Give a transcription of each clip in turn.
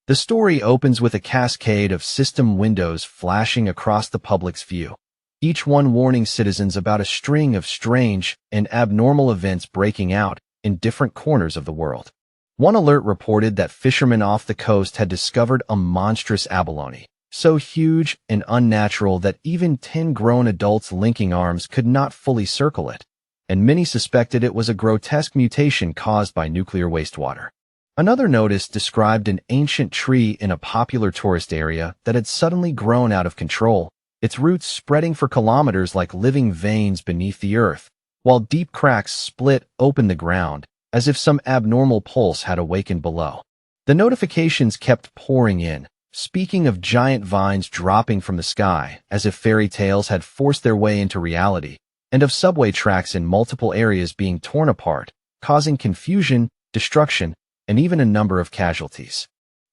The story opens with a cascade of system windows flashing across the public's view, each one warning citizens about a string of strange and abnormal events breaking out in different corners of the world. One alert reported that fishermen off the coast had discovered a monstrous abalone, so huge and unnatural that even 10 grown adults linking arms could not fully circle it, and many suspected it was a grotesque mutation caused by nuclear wastewater. Another notice described an ancient tree in a popular tourist area that had suddenly grown out of control, its roots spreading for kilometers like living veins beneath the earth, while deep cracks split open the ground, as if some abnormal pulse had awakened below. The notifications kept pouring in, speaking of giant vines dropping from the sky, as if fairy tales had forced their way into reality, and of subway tracks in multiple areas being torn apart, causing confusion, destruction, and even a number of casualties.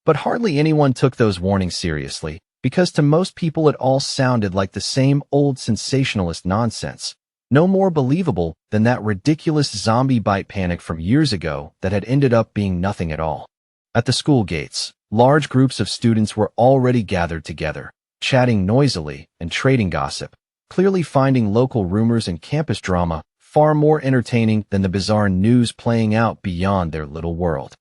But hardly anyone took those warnings seriously, because to most people it all sounded like the same old sensationalist nonsense, no more believable than that ridiculous zombie bite panic from years ago that had ended up being nothing at all. At the school gates, large groups of students were already gathered together, chatting noisily and trading gossip, clearly finding local rumors and campus drama far more entertaining than the bizarre news playing out beyond their little world.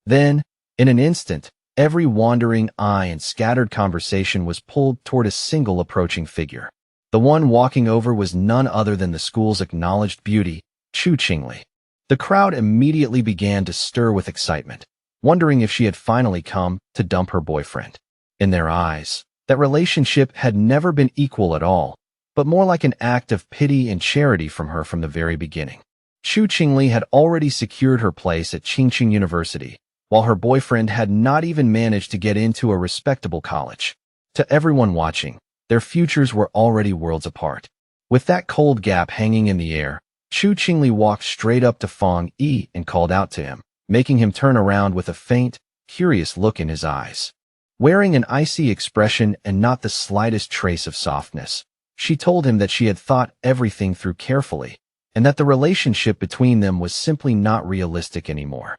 Then, in an instant, every wandering eye and scattered conversation was pulled toward a single approaching figure. The one walking over was none other than the school's acknowledged beauty, Chu Qingli. The crowd immediately began to stir with excitement, wondering if she had finally come to dump her boyfriend. In their eyes, that relationship had never been equal at all, but more like an act of pity and charity from her from the very beginning. Chu Qingli had already secured her place at Qingqing University, while her boyfriend had not even managed to get into a respectable college. To everyone watching, their futures were already worlds apart. With that cold gap hanging in the air, Chu Qingli walked straight up to Fang Yi and called out to him, making him turn around with a faint, curious look in his eyes. Wearing an icy expression and not the slightest trace of softness, she told him that she had thought everything through carefully, and that the relationship between them was simply not realistic anymore.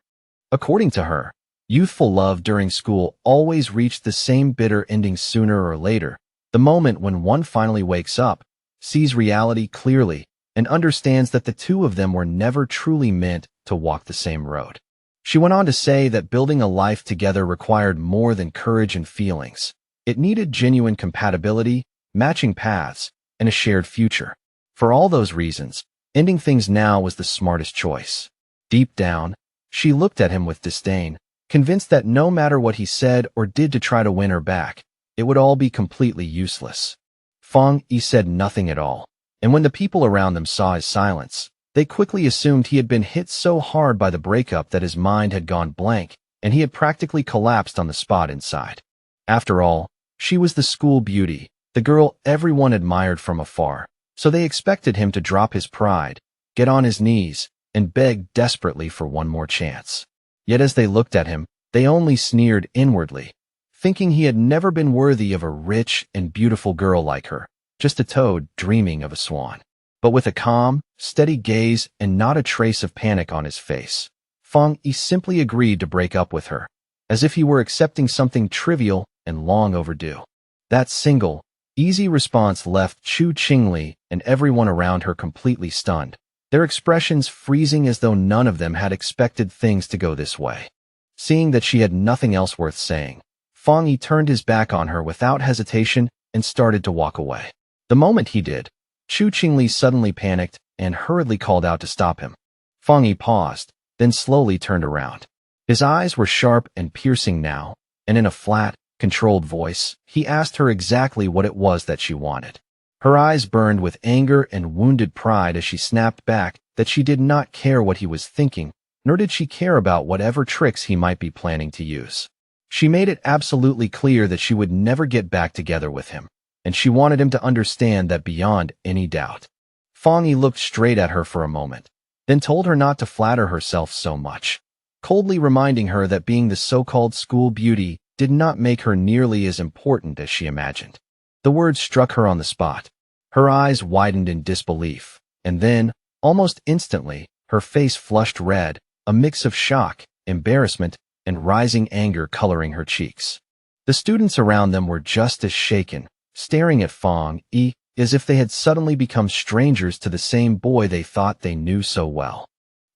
According to her, youthful love during school always reached the same bitter ending sooner or later, the moment when one finally wakes up, sees reality clearly, and understands that the two of them were never truly meant to walk the same road. She went on to say that building a life together required more than courage and feelings. It needed genuine compatibility, matching paths, and a shared future. For all those reasons, ending things now was the smartest choice. Deep down, she looked at him with disdain, convinced that no matter what he said or did to try to win her back, it would all be completely useless. Fang Yi said nothing at all, and when the people around them saw his silence, they quickly assumed he had been hit so hard by the breakup that his mind had gone blank, and he had practically collapsed on the spot inside. After all, she was the school beauty, the girl everyone admired from afar, so they expected him to drop his pride, get on his knees, and beg desperately for one more chance. Yet as they looked at him, they only sneered inwardly, thinking he had never been worthy of a rich and beautiful girl like her, just a toad dreaming of a swan. But with a calm, steady gaze and not a trace of panic on his face, Fang Yi simply agreed to break up with her, as if he were accepting something trivial and long overdue. That single, easy response left Chu Qingli and everyone around her completely stunned, their expressions freezing as though none of them had expected things to go this way. Seeing that she had nothing else worth saying, Fang Yi turned his back on her without hesitation and started to walk away. The moment he did, Chu Qingli suddenly panicked and hurriedly called out to stop him. Fang Yi paused, then slowly turned around. His eyes were sharp and piercing now, and in a flat, controlled voice, he asked her exactly what it was that she wanted. Her eyes burned with anger and wounded pride as she snapped back that she did not care what he was thinking, nor did she care about whatever tricks he might be planning to use. She made it absolutely clear that she would never get back together with him, and she wanted him to understand that beyond any doubt. Fang Yi looked straight at her for a moment, then told her not to flatter herself so much, coldly reminding her that being the so-called school beauty did not make her nearly as important as she imagined. The words struck her on the spot. Her eyes widened in disbelief, and then, almost instantly, her face flushed red, a mix of shock, embarrassment, and rising anger coloring her cheeks. The students around them were just as shaken, staring at Fong Yi as if they had suddenly become strangers to the same boy they thought they knew so well.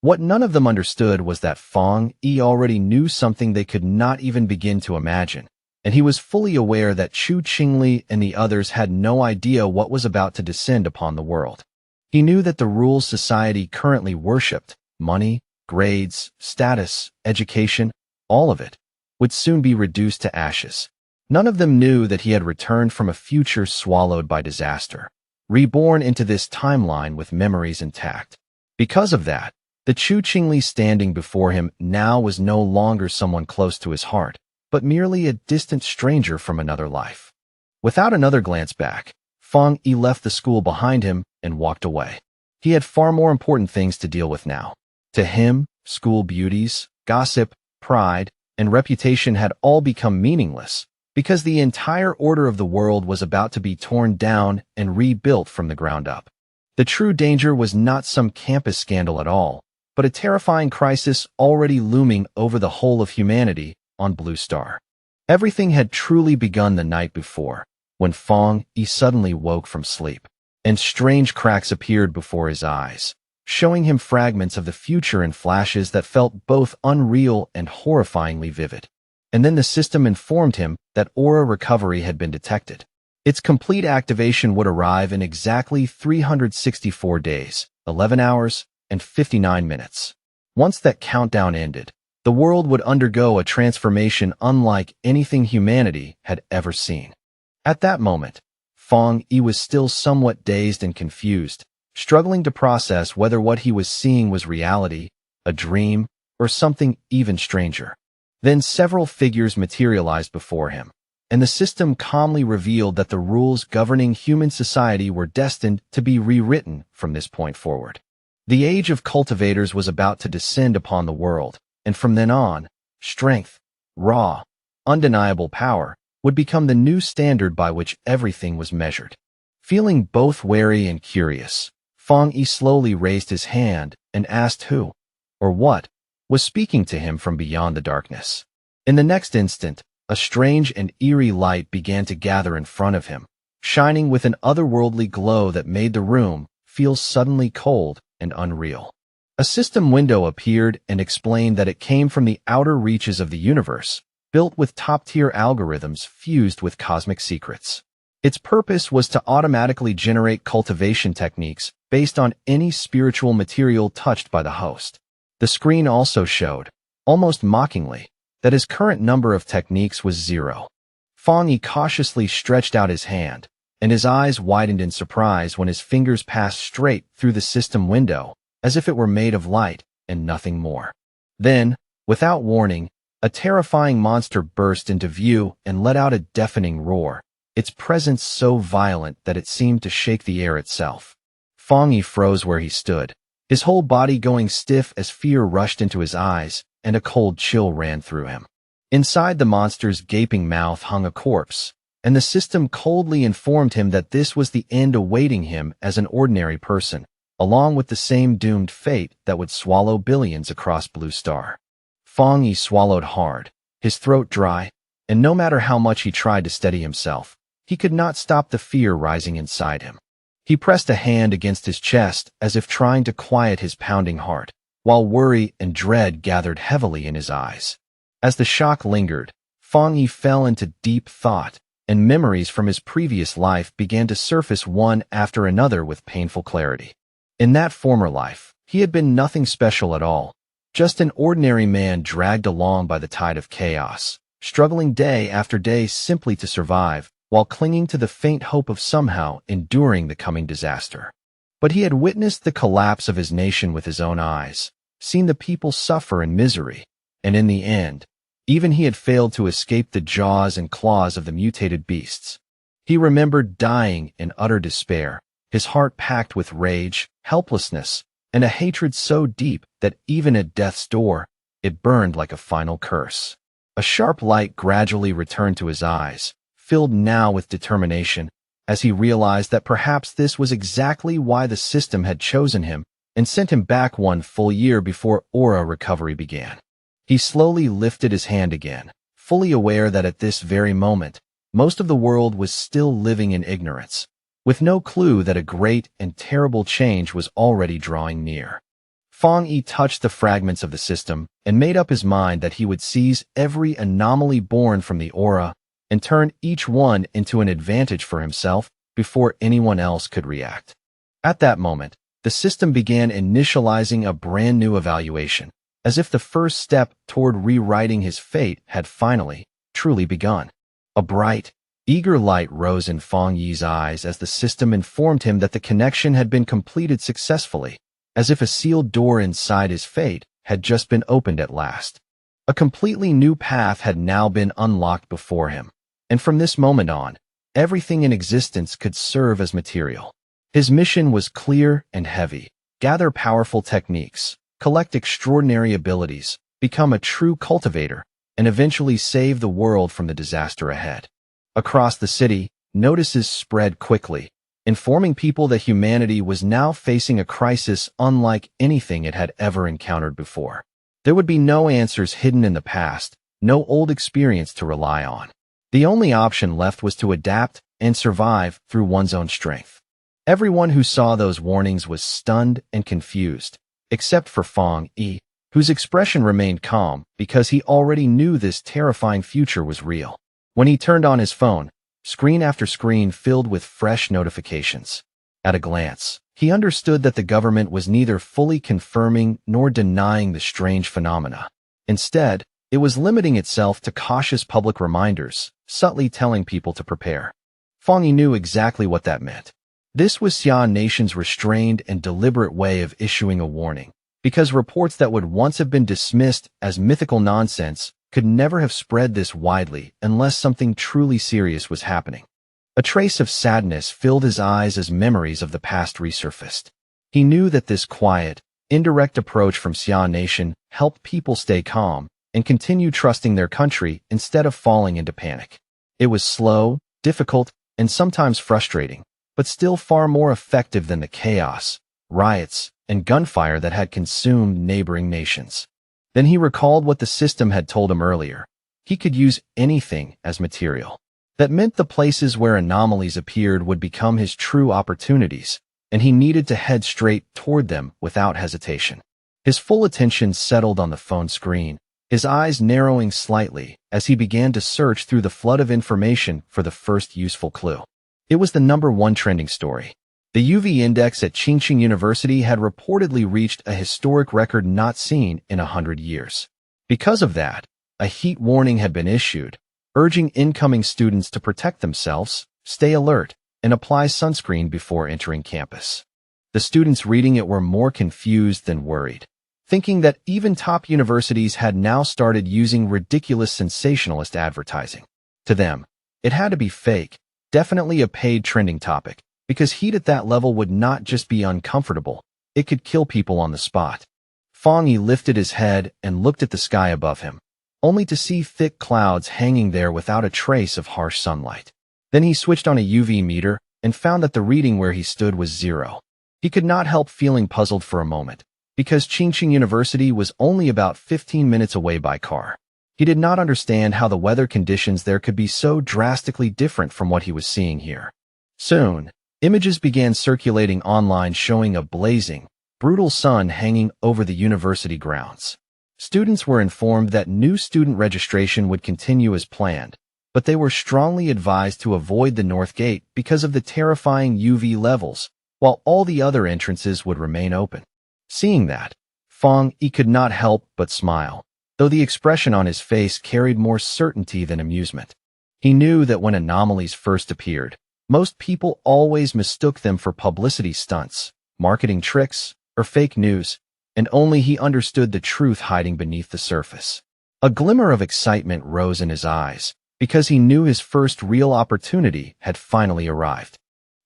What none of them understood was that Fong Yi already knew something they could not even begin to imagine, and he was fully aware that Chu Qingli and the others had no idea what was about to descend upon the world. He knew that the rules society currently worshipped, money, grades, status, education, all of it, would soon be reduced to ashes. None of them knew that he had returned from a future swallowed by disaster, reborn into this timeline with memories intact. Because of that, the Chu Qingli standing before him now was no longer someone close to his heart, but merely a distant stranger from another life. Without another glance back, Fong Yi left the school behind him and walked away. He had far more important things to deal with now. To him, school beauties, gossip, pride, and reputation had all become meaningless, because the entire order of the world was about to be torn down and rebuilt from the ground up. The true danger was not some campus scandal at all, but a terrifying crisis already looming over the whole of humanity on Blue Star. Everything had truly begun the night before, when Fong Yi suddenly woke from sleep, and strange cracks appeared before his eyes, showing him fragments of the future in flashes that felt both unreal and horrifyingly vivid. And then the system informed him that aura recovery had been detected. Its complete activation would arrive in exactly 364 days, 11 hours, and 59 minutes. Once that countdown ended, the world would undergo a transformation unlike anything humanity had ever seen. At that moment, Fong Yi was still somewhat dazed and confused, struggling to process whether what he was seeing was reality, a dream, or something even stranger. Then several figures materialized before him, and the system calmly revealed that the rules governing human society were destined to be rewritten from this point forward. The age of cultivators was about to descend upon the world, and from then on, strength, raw, undeniable power, would become the new standard by which everything was measured. Feeling both wary and curious, Fong Yi slowly raised his hand and asked who, or what, was speaking to him from beyond the darkness. In the next instant, a strange and eerie light began to gather in front of him, shining with an otherworldly glow that made the room feel suddenly cold and unreal. A system window appeared and explained that it came from the outer reaches of the universe, built with top-tier algorithms fused with cosmic secrets. Its purpose was to automatically generate cultivation techniques based on any spiritual material touched by the host. The screen also showed, almost mockingly, that his current number of techniques was 0. Fong Yi cautiously stretched out his hand, and his eyes widened in surprise when his fingers passed straight through the system window, as if it were made of light and nothing more. Then, without warning, a terrifying monster burst into view and let out a deafening roar, its presence so violent that it seemed to shake the air itself. Fong Yi froze where he stood, his whole body going stiff as fear rushed into his eyes and a cold chill ran through him. Inside the monster's gaping mouth hung a corpse, and the system coldly informed him that this was the end awaiting him as an ordinary person, along with the same doomed fate that would swallow billions across Blue Star. Fong Yi swallowed hard, his throat dry, and no matter how much he tried to steady himself, he could not stop the fear rising inside him. He pressed a hand against his chest as if trying to quiet his pounding heart, while worry and dread gathered heavily in his eyes. As the shock lingered, Fong Yi fell into deep thought, and memories from his previous life began to surface one after another with painful clarity. In that former life, he had been nothing special at all, just an ordinary man dragged along by the tide of chaos, struggling day after day simply to survive, while clinging to the faint hope of somehow enduring the coming disaster. But he had witnessed the collapse of his nation with his own eyes, seen the people suffer in misery, and in the end, even he had failed to escape the jaws and claws of the mutated beasts. He remembered dying in utter despair, his heart packed with rage, helplessness, and a hatred so deep that even at death's door, it burned like a final curse. A sharp light gradually returned to his eyes, filled now with determination, as he realized that perhaps this was exactly why the system had chosen him and sent him back one full year before aura recovery began. He slowly lifted his hand again, fully aware that at this very moment, most of the world was still living in ignorance, with no clue that a great and terrible change was already drawing near. Fang Yi touched the fragments of the system and made up his mind that he would seize every anomaly born from the aura and turn each one into an advantage for himself before anyone else could react. At that moment, the system began initializing a brand new evaluation, as if the first step toward rewriting his fate had finally, truly begun. A bright, eager light rose in Fang Yi's eyes as the system informed him that the connection had been completed successfully, as if a sealed door inside his fate had just been opened at last. A completely new path had now been unlocked before him, and from this moment on, everything in existence could serve as material. His mission was clear and heavy: gather powerful techniques, collect extraordinary abilities, become a true cultivator, and eventually save the world from the disaster ahead. Across the city, notices spread quickly, informing people that humanity was now facing a crisis unlike anything it had ever encountered before. There would be no answers hidden in the past, no old experience to rely on. The only option left was to adapt and survive through one's own strength. Everyone who saw those warnings was stunned and confused, except for Fang Yi, whose expression remained calm because he already knew this terrifying future was real. When he turned on his phone, screen after screen filled with fresh notifications. At a glance, he understood that the government was neither fully confirming nor denying the strange phenomena. Instead, it was limiting itself to cautious public reminders, subtly telling people to prepare. Fang Yi knew exactly what that meant. This was Xia Nation's restrained and deliberate way of issuing a warning, because reports that would once have been dismissed as mythical nonsense could never have spread this widely unless something truly serious was happening. A trace of sadness filled his eyes as memories of the past resurfaced. He knew that this quiet, indirect approach from Xia Nation helped people stay calm and continue trusting their country instead of falling into panic. It was slow, difficult, and sometimes frustrating, but still far more effective than the chaos, riots, and gunfire that had consumed neighboring nations. Then he recalled what the system had told him earlier. He could use anything as material. That meant the places where anomalies appeared would become his true opportunities, and he needed to head straight toward them without hesitation. His full attention settled on the phone screen, his eyes narrowing slightly as he began to search through the flood of information for the first useful clue. It was the #1 trending story. The UV index at Qingqing University had reportedly reached a historic record not seen in 100 years. Because of that, a heat warning had been issued, urging incoming students to protect themselves, stay alert, and apply sunscreen before entering campus. The students reading it were more confused than worried, thinking that even top universities had now started using ridiculous sensationalist advertising. To them, it had to be fake, definitely a paid trending topic, because heat at that level would not just be uncomfortable, it could kill people on the spot. Fang Yi lifted his head and looked at the sky above him, only to see thick clouds hanging there without a trace of harsh sunlight. Then he switched on a UV meter and found that the reading where he stood was 0. He could not help feeling puzzled for a moment, because Qingqing University was only about 15 minutes away by car. He did not understand how the weather conditions there could be so drastically different from what he was seeing here. Soon, images began circulating online showing a blazing, brutal sun hanging over the university grounds. Students were informed that new student registration would continue as planned, but they were strongly advised to avoid the North Gate because of the terrifying UV levels, while all the other entrances would remain open. Seeing that, Fang Yi could not help but smile, though the expression on his face carried more certainty than amusement. He knew that when anomalies first appeared, most people always mistook them for publicity stunts, marketing tricks, or fake news, and only he understood the truth hiding beneath the surface. A glimmer of excitement rose in his eyes, because he knew his first real opportunity had finally arrived.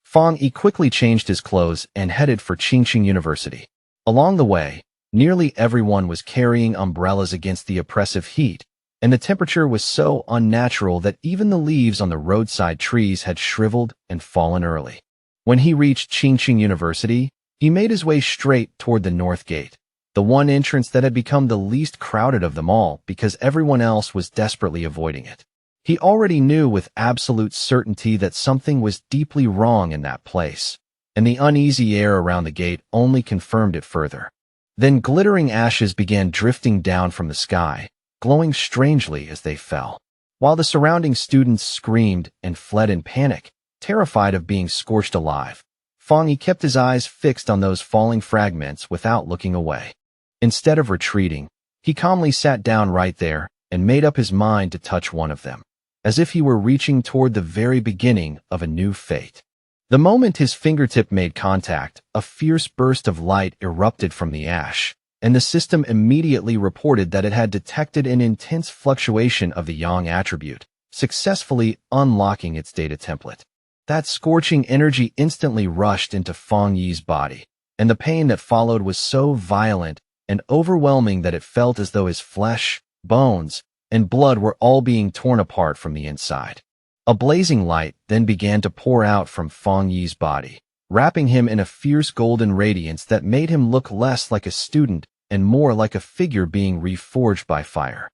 Fang Yi quickly changed his clothes and headed for Qingqing University. Along the way, nearly everyone was carrying umbrellas against the oppressive heat, and the temperature was so unnatural that even the leaves on the roadside trees had shriveled and fallen early. When he reached Qingqing University, he made his way straight toward the North Gate, the one entrance that had become the least crowded of them all because everyone else was desperately avoiding it. He already knew with absolute certainty that something was deeply wrong in that place, and the uneasy air around the gate only confirmed it further. Then glittering ashes began drifting down from the sky, glowing strangely as they fell. While the surrounding students screamed and fled in panic, terrified of being scorched alive, Fang Yi kept his eyes fixed on those falling fragments without looking away. Instead of retreating, he calmly sat down right there and made up his mind to touch one of them, as if he were reaching toward the very beginning of a new fate. The moment his fingertip made contact, a fierce burst of light erupted from the ash, and the system immediately reported that it had detected an intense fluctuation of the yang attribute, successfully unlocking its data template. That scorching energy instantly rushed into Fang Yi's body, and the pain that followed was so violent and overwhelming that it felt as though his flesh, bones, and blood were all being torn apart from the inside. A blazing light then began to pour out from Fang Yi's body, wrapping him in a fierce golden radiance that made him look less like a student and more like a figure being reforged by fire.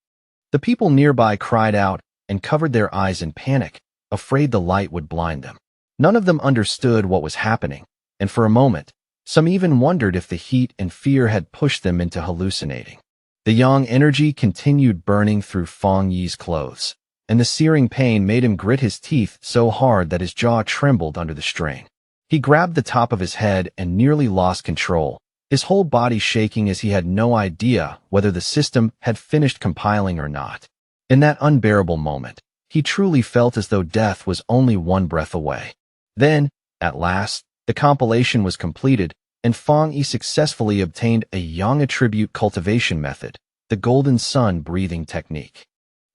The people nearby cried out and covered their eyes in panic, afraid the light would blind them. None of them understood what was happening, and for a moment, some even wondered if the heat and fear had pushed them into hallucinating. The yang energy continued burning through Fang Yi's clothes, and the searing pain made him grit his teeth so hard that his jaw trembled under the strain. He grabbed the top of his head and nearly lost control, his whole body shaking as he had no idea whether the system had finished compiling or not. In that unbearable moment, he truly felt as though death was only one breath away. Then, at last, the compilation was completed, and Fang Yi successfully obtained a yang attribute cultivation method, the Golden Sun breathing technique.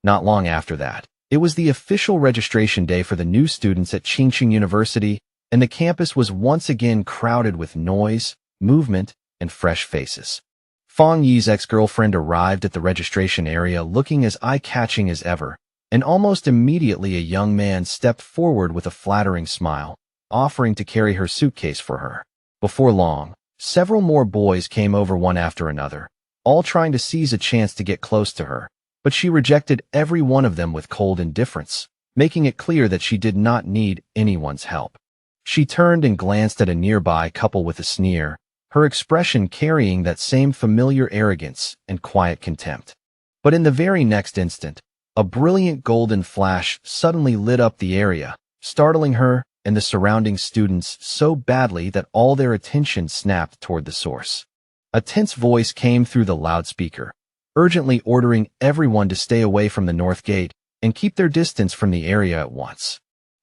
Not long after that, it was the official registration day for the new students at Qingqing University, and the campus was once again crowded with noise, movement, and fresh faces. Fang Yi's ex-girlfriend arrived at the registration area looking as eye-catching as ever, and almost immediately a young man stepped forward with a flattering smile, offering to carry her suitcase for her. Before long, several more boys came over one after another, all trying to seize a chance to get close to her, but she rejected every one of them with cold indifference, making it clear that she did not need anyone's help. She turned and glanced at a nearby couple with a sneer, her expression carrying that same familiar arrogance and quiet contempt. But in the very next instant, a brilliant golden flash suddenly lit up the area, startling her and the surrounding students so badly that all their attention snapped toward the source. A tense voice came through the loudspeaker, urgently ordering everyone to stay away from the north gate and keep their distance from the area at once.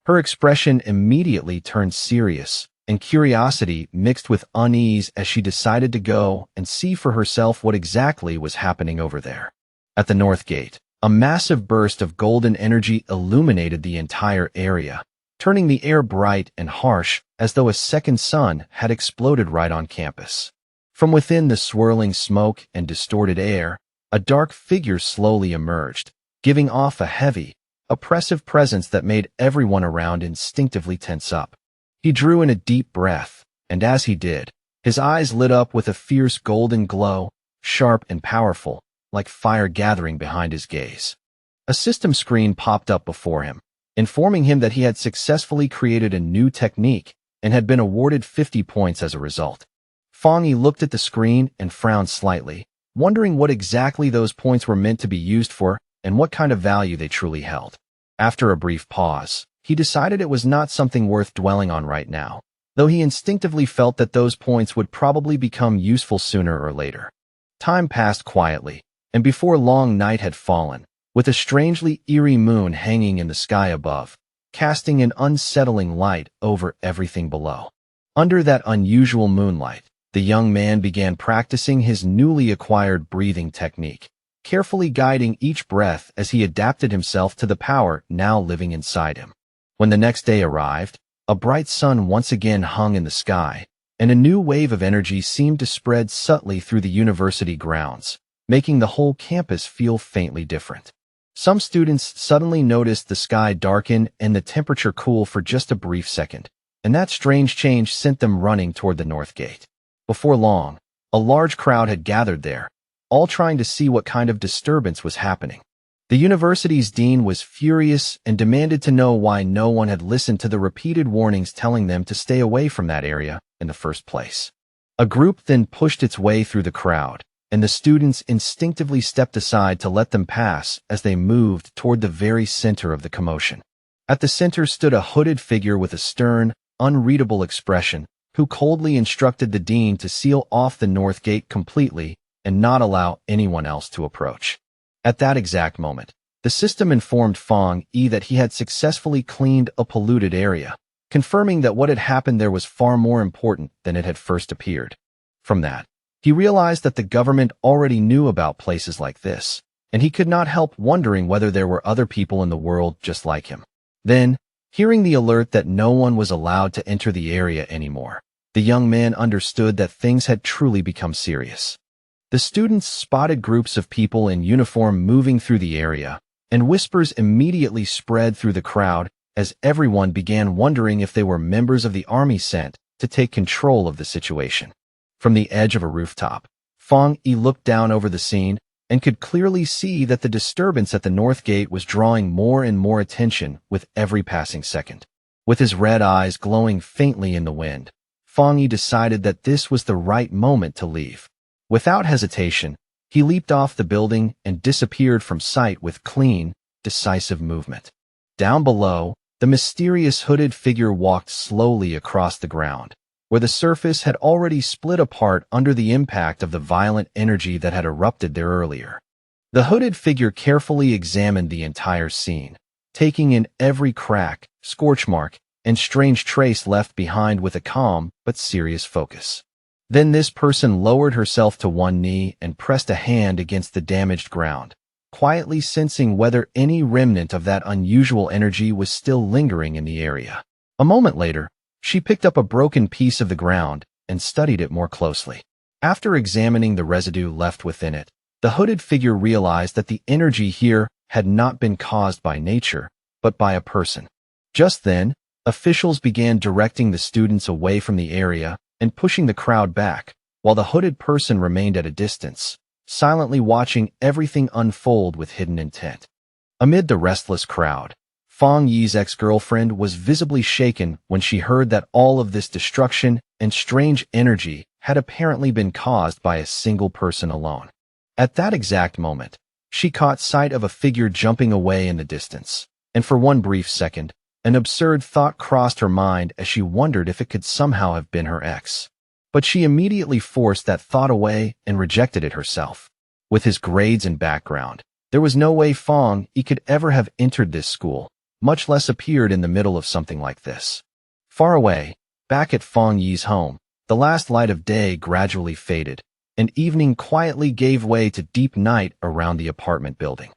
Her expression immediately turned serious, and curiosity mixed with unease as she decided to go and see for herself what exactly was happening over there. At the north gate, a massive burst of golden energy illuminated the entire area, turning the air bright and harsh as though a second sun had exploded right on campus. From within the swirling smoke and distorted air, a dark figure slowly emerged, giving off a heavy, oppressive presence that made everyone around instinctively tense up. He drew in a deep breath, and as he did, his eyes lit up with a fierce golden glow, sharp and powerful, like fire gathering behind his gaze. A system screen popped up before him, informing him that he had successfully created a new technique and had been awarded 50 points as a result. Fang Yi looked at the screen and frowned slightly, wondering what exactly those points were meant to be used for and what kind of value they truly held. After a brief pause, he decided it was not something worth dwelling on right now, though he instinctively felt that those points would probably become useful sooner or later. Time passed quietly, and before long night had fallen, with a strangely eerie moon hanging in the sky above, casting an unsettling light over everything below. Under that unusual moonlight, the young man began practicing his newly acquired breathing technique, carefully guiding each breath as he adapted himself to the power now living inside him. When the next day arrived, a bright sun once again hung in the sky, and a new wave of energy seemed to spread subtly through the university grounds, making the whole campus feel faintly different. Some students suddenly noticed the sky darken and the temperature cool for just a brief second, and that strange change sent them running toward the north gate. Before long, A large crowd had gathered there, all trying to see what kind of disturbance was happening. The university's dean was furious and demanded to know why no one had listened to the repeated warnings telling them to stay away from that area in the first place. A group then pushed its way through the crowd, and the students instinctively stepped aside to let them pass as they moved toward the very center of the commotion. At the center stood a hooded figure with a stern, unreadable expression, who coldly instructed the dean to seal off the north gate completely and not allow anyone else to approach. At that exact moment, the system informed Fong Yi that he had successfully cleaned a polluted area, confirming that what had happened there was far more important than it had first appeared. From that, he realized that the government already knew about places like this, and he could not help wondering whether there were other people in the world just like him. Then, hearing the alert that no one was allowed to enter the area anymore, the young man understood that things had truly become serious. The students spotted groups of people in uniform moving through the area, and whispers immediately spread through the crowd as everyone began wondering if they were members of the army sent to take control of the situation. From the edge of a rooftop, Fong Yi looked down over the scene and could clearly see that the disturbance at the north gate was drawing more and more attention with every passing second. With his red eyes glowing faintly in the wind, Fong Yi decided that this was the right moment to leave. Without hesitation, he leaped off the building and disappeared from sight with clean, decisive movement. Down below, the mysterious hooded figure walked slowly across the ground, where the surface had already split apart under the impact of the violent energy that had erupted there earlier. The hooded figure carefully examined the entire scene, taking in every crack, scorch mark, and strange trace left behind with a calm but serious focus. Then this person lowered herself to one knee and pressed a hand against the damaged ground, quietly sensing whether any remnant of that unusual energy was still lingering in the area. A moment later, she picked up a broken piece of the ground and studied it more closely. After examining the residue left within it, the hooded figure realized that the energy here had not been caused by nature, but by a person. Just then, officials began directing the students away from the area and pushing the crowd back, while the hooded person remained at a distance, silently watching everything unfold with hidden intent. Amid the restless crowd, Fong Yi's ex-girlfriend was visibly shaken when she heard that all of this destruction and strange energy had apparently been caused by a single person alone. At that exact moment, she caught sight of a figure jumping away in the distance, and for one brief second, an absurd thought crossed her mind as she wondered if it could somehow have been her ex. But she immediately forced that thought away and rejected it herself. With his grades and background, there was no way Fong Yi could ever have entered this school, much less appeared in the middle of something like this. Far away, back at Fong Yi's home, the last light of day gradually faded, and evening quietly gave way to deep night around the apartment building.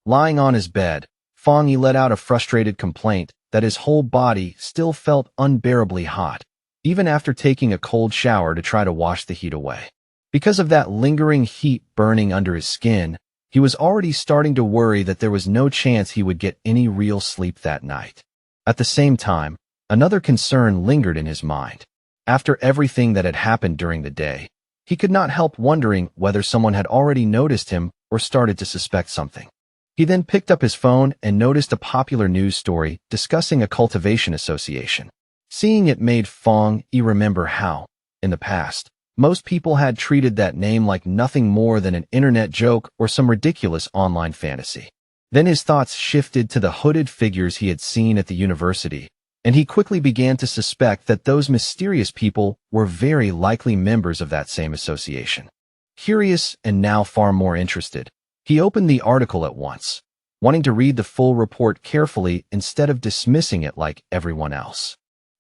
Lying on his bed, Fong Yi let out a frustrated complaint that his whole body still felt unbearably hot, even after taking a cold shower to try to wash the heat away. Because of that lingering heat burning under his skin, he was already starting to worry that there was no chance he would get any real sleep that night. At the same time, another concern lingered in his mind. After everything that had happened during the day, he could not help wondering whether someone had already noticed him or started to suspect something. He then picked up his phone and noticed a popular news story discussing a cultivation association. Seeing it made Fong Yi remember how, in the past, most people had treated that name like nothing more than an internet joke or some ridiculous online fantasy. Then his thoughts shifted to the hooded figures he had seen at the university, and he quickly began to suspect that those mysterious people were very likely members of that same association. Curious and now far more interested, he opened the article at once, wanting to read the full report carefully instead of dismissing it like everyone else.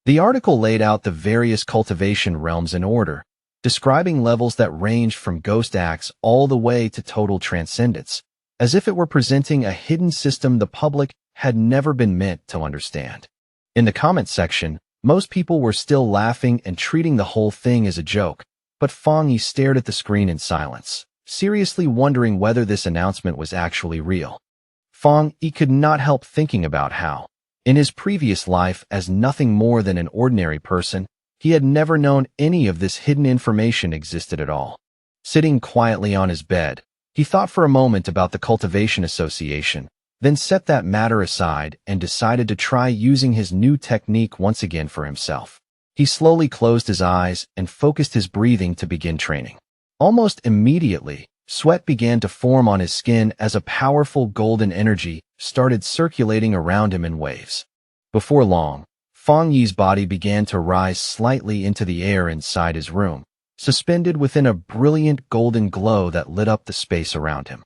The article laid out the various cultivation realms in order, describing levels that ranged from ghost acts all the way to total transcendence, as if it were presenting a hidden system the public had never been meant to understand. In the comment section, most people were still laughing and treating the whole thing as a joke, but Fong Yi stared at the screen in silence, seriously wondering whether this announcement was actually real. Fong Yi could not help thinking about how, in his previous life as nothing more than an ordinary person, he had never known any of this hidden information existed at all. Sitting quietly on his bed, he thought for a moment about the Cultivation Association, then set that matter aside and decided to try using his new technique once again for himself. He slowly closed his eyes and focused his breathing to begin training. Almost immediately, sweat began to form on his skin as a powerful golden energy started circulating around him in waves. Before long, Fang Yi's body began to rise slightly into the air inside his room, suspended within a brilliant golden glow that lit up the space around him.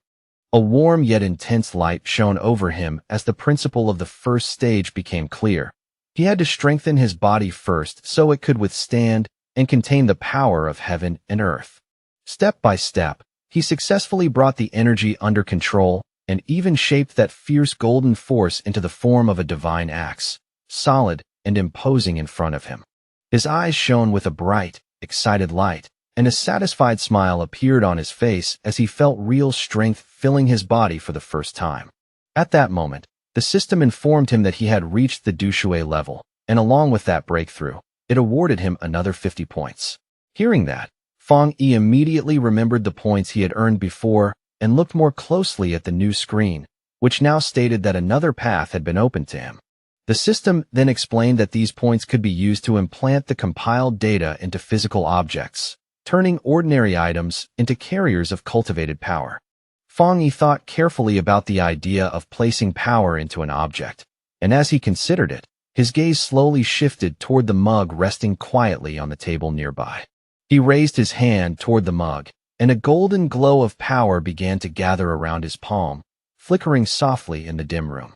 A warm yet intense light shone over him as the principle of the first stage became clear. He had to strengthen his body first so it could withstand and contain the power of heaven and earth. Step by step, he successfully brought the energy under control and even shaped that fierce golden force into the form of a divine axe, solid and imposing in front of him. His eyes shone with a bright, excited light, and a satisfied smile appeared on his face as he felt real strength filling his body for the first time. At that moment, the system informed him that he had reached the Dushui level, and along with that breakthrough, it awarded him another 50 points. Hearing that, Fang Yi immediately remembered the points he had earned before and looked more closely at the new screen, which now stated that another path had been opened to him. The system then explained that these points could be used to implant the compiled data into physical objects, turning ordinary items into carriers of cultivated power. Fang Yi thought carefully about the idea of placing power into an object, and as he considered it, his gaze slowly shifted toward the mug resting quietly on the table nearby. He raised his hand toward the mug, and a golden glow of power began to gather around his palm, flickering softly in the dim room.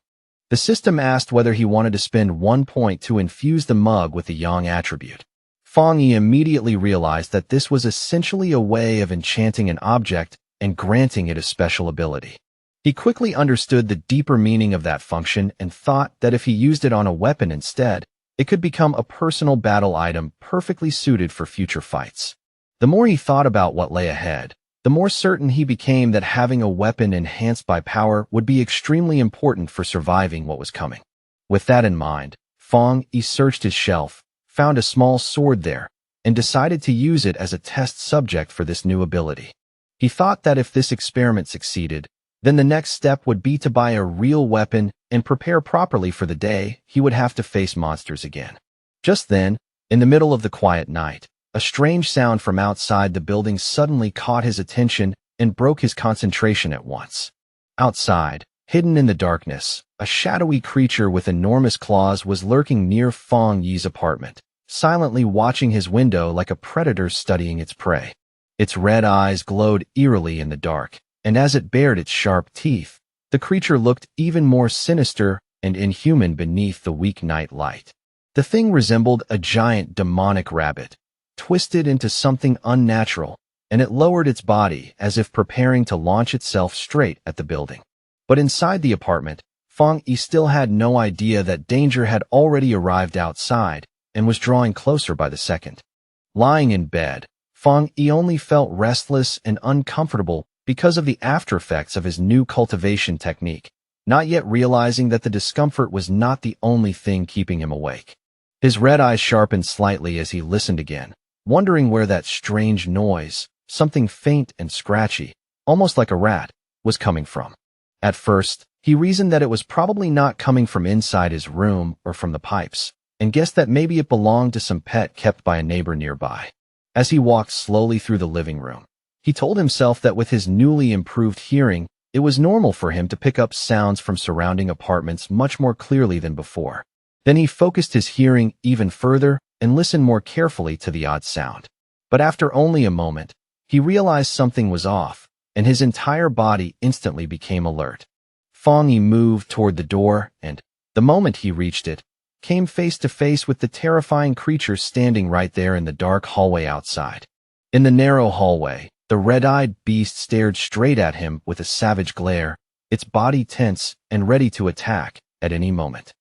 The system asked whether he wanted to spend 1 point to infuse the mug with the yang attribute. Fang Yi immediately realized that this was essentially a way of enchanting an object and granting it a special ability. He quickly understood the deeper meaning of that function and thought that if he used it on a weapon instead, it could become a personal battle item perfectly suited for future fights. The more he thought about what lay ahead, the more certain he became that having a weapon enhanced by power would be extremely important for surviving what was coming. With that in mind, Fang Yi searched his shelf, found a small sword there, and decided to use it as a test subject for this new ability. He thought that if this experiment succeeded, then the next step would be to buy a real weapon and prepare properly for the day he would have to face monsters again. Just then, in the middle of the quiet night, a strange sound from outside the building suddenly caught his attention and broke his concentration at once. Outside, hidden in the darkness, a shadowy creature with enormous claws was lurking near Fang Yi's apartment, silently watching his window like a predator studying its prey. Its red eyes glowed eerily in the dark, and as it bared its sharp teeth, the creature looked even more sinister and inhuman beneath the weak night light. The thing resembled a giant demonic rabbit, twisted into something unnatural, and it lowered its body as if preparing to launch itself straight at the building. But inside the apartment, Fang Yi still had no idea that danger had already arrived outside and was drawing closer by the second. Lying in bed, Fang Yi only felt restless and uncomfortable because of the aftereffects of his new cultivation technique, not yet realizing that the discomfort was not the only thing keeping him awake. His red eyes sharpened slightly as he listened again, wondering where that strange noise, something faint and scratchy, almost like a rat, was coming from. At first, he reasoned that it was probably not coming from inside his room or from the pipes, and guessed that maybe it belonged to some pet kept by a neighbor nearby. As he walked slowly through the living room, he told himself that with his newly improved hearing, it was normal for him to pick up sounds from surrounding apartments much more clearly than before. Then he focused his hearing even further and listened more carefully to the odd sound. But after only a moment, he realized something was off, and his entire body instantly became alert. Fang Yi moved toward the door and, the moment he reached it, came face to face with the terrifying creature standing right there in the dark hallway outside. In the narrow hallway, the red-eyed beast stared straight at him with a savage glare, its body tense and ready to attack at any moment.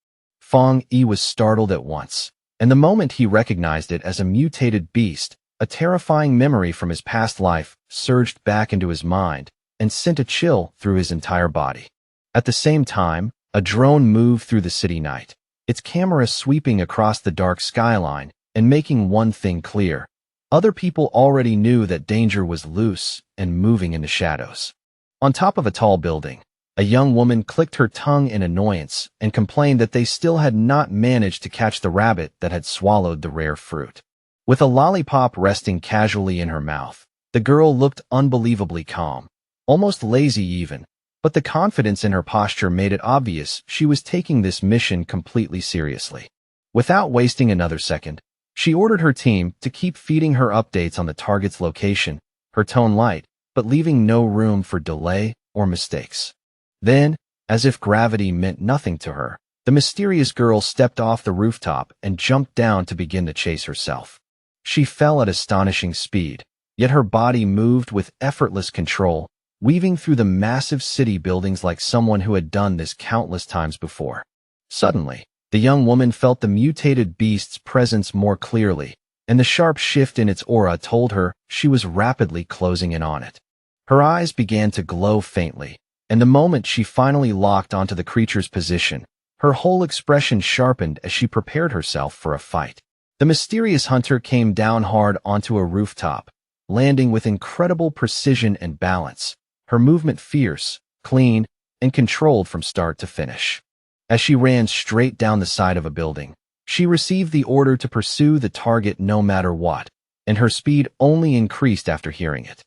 Fang Yi was startled at once, and the moment he recognized it as a mutated beast, a terrifying memory from his past life surged back into his mind and sent a chill through his entire body. At the same time, a drone moved through the city night, its camera sweeping across the dark skyline and making one thing clear. Other people already knew that danger was loose and moving in the shadows. On top of a tall building, a young woman clicked her tongue in annoyance and complained that they still had not managed to catch the rabbit that had swallowed the rare fruit. With a lollipop resting casually in her mouth, the girl looked unbelievably calm, almost lazy even, but the confidence in her posture made it obvious she was taking this mission completely seriously. Without wasting another second, she ordered her team to keep feeding her updates on the target's location, her tone light, but leaving no room for delay or mistakes. Then, as if gravity meant nothing to her, the mysterious girl stepped off the rooftop and jumped down to begin the chase herself. She fell at astonishing speed, yet her body moved with effortless control, weaving through the massive city buildings like someone who had done this countless times before. Suddenly, the young woman felt the mutated beast's presence more clearly, and the sharp shift in its aura told her she was rapidly closing in on it. Her eyes began to glow faintly, and the moment she finally locked onto the creature's position, her whole expression sharpened as she prepared herself for a fight. The mysterious hunter came down hard onto a rooftop, landing with incredible precision and balance, her movement fierce, clean, and controlled from start to finish. As she ran straight down the side of a building, she received the order to pursue the target no matter what, and her speed only increased after hearing it.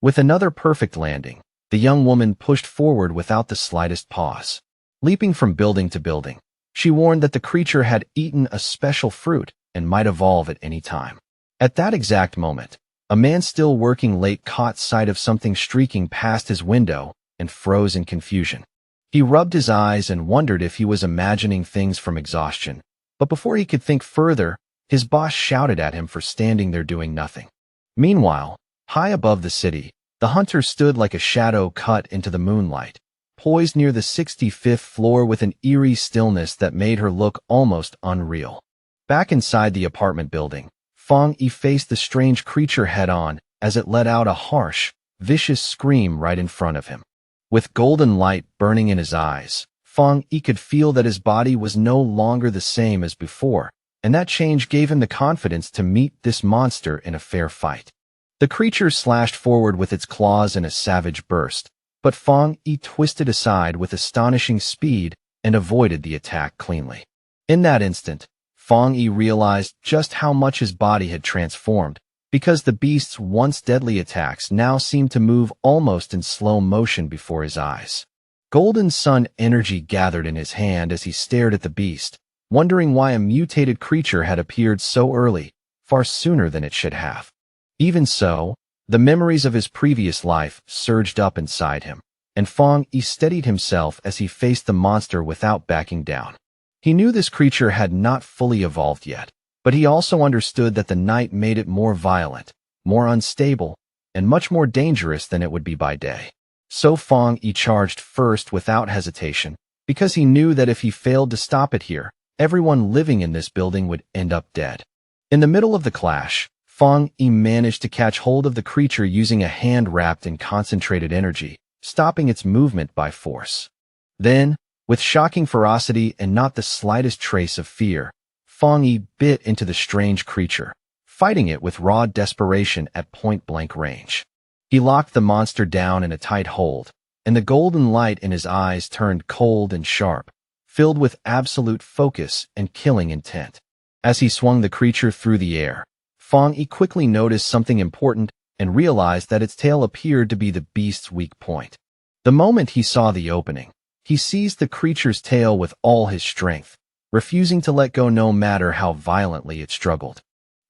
With another perfect landing, the young woman pushed forward without the slightest pause. Leaping from building to building, she warned that the creature had eaten a special fruit and might evolve at any time. At that exact moment, a man still working late caught sight of something streaking past his window and froze in confusion. He rubbed his eyes and wondered if he was imagining things from exhaustion, but before he could think further, his boss shouted at him for standing there doing nothing. Meanwhile, high above the city, the hunter stood like a shadow cut into the moonlight, poised near the 65th floor with an eerie stillness that made her look almost unreal. Back inside the apartment building, Fong Yi faced the strange creature head-on as it let out a harsh, vicious scream right in front of him. With golden light burning in his eyes, Fong Yi could feel that his body was no longer the same as before, and that change gave him the confidence to meet this monster in a fair fight. The creature slashed forward with its claws in a savage burst, but Fong Yi twisted aside with astonishing speed and avoided the attack cleanly. In that instant, Fong Yi realized just how much his body had transformed, because the beast's once deadly attacks now seemed to move almost in slow motion before his eyes. Golden sun energy gathered in his hand as he stared at the beast, wondering why a mutated creature had appeared so early, far sooner than it should have. Even so, the memories of his previous life surged up inside him, and Fong Yi steadied himself as he faced the monster without backing down. He knew this creature had not fully evolved yet, but he also understood that the night made it more violent, more unstable, and much more dangerous than it would be by day. So Fong Yi charged first without hesitation, because he knew that if he failed to stop it here, everyone living in this building would end up dead. In the middle of the clash, Fong Yi managed to catch hold of the creature using a hand wrapped in concentrated energy, stopping its movement by force. Then, with shocking ferocity and not the slightest trace of fear, Fong Yi bit into the strange creature, fighting it with raw desperation at point-blank range. He locked the monster down in a tight hold, and the golden light in his eyes turned cold and sharp, filled with absolute focus and killing intent. As he swung the creature through the air, Fong Yi quickly noticed something important and realized that its tail appeared to be the beast's weak point. The moment he saw the opening, he seized the creature's tail with all his strength, refusing to let go no matter how violently it struggled.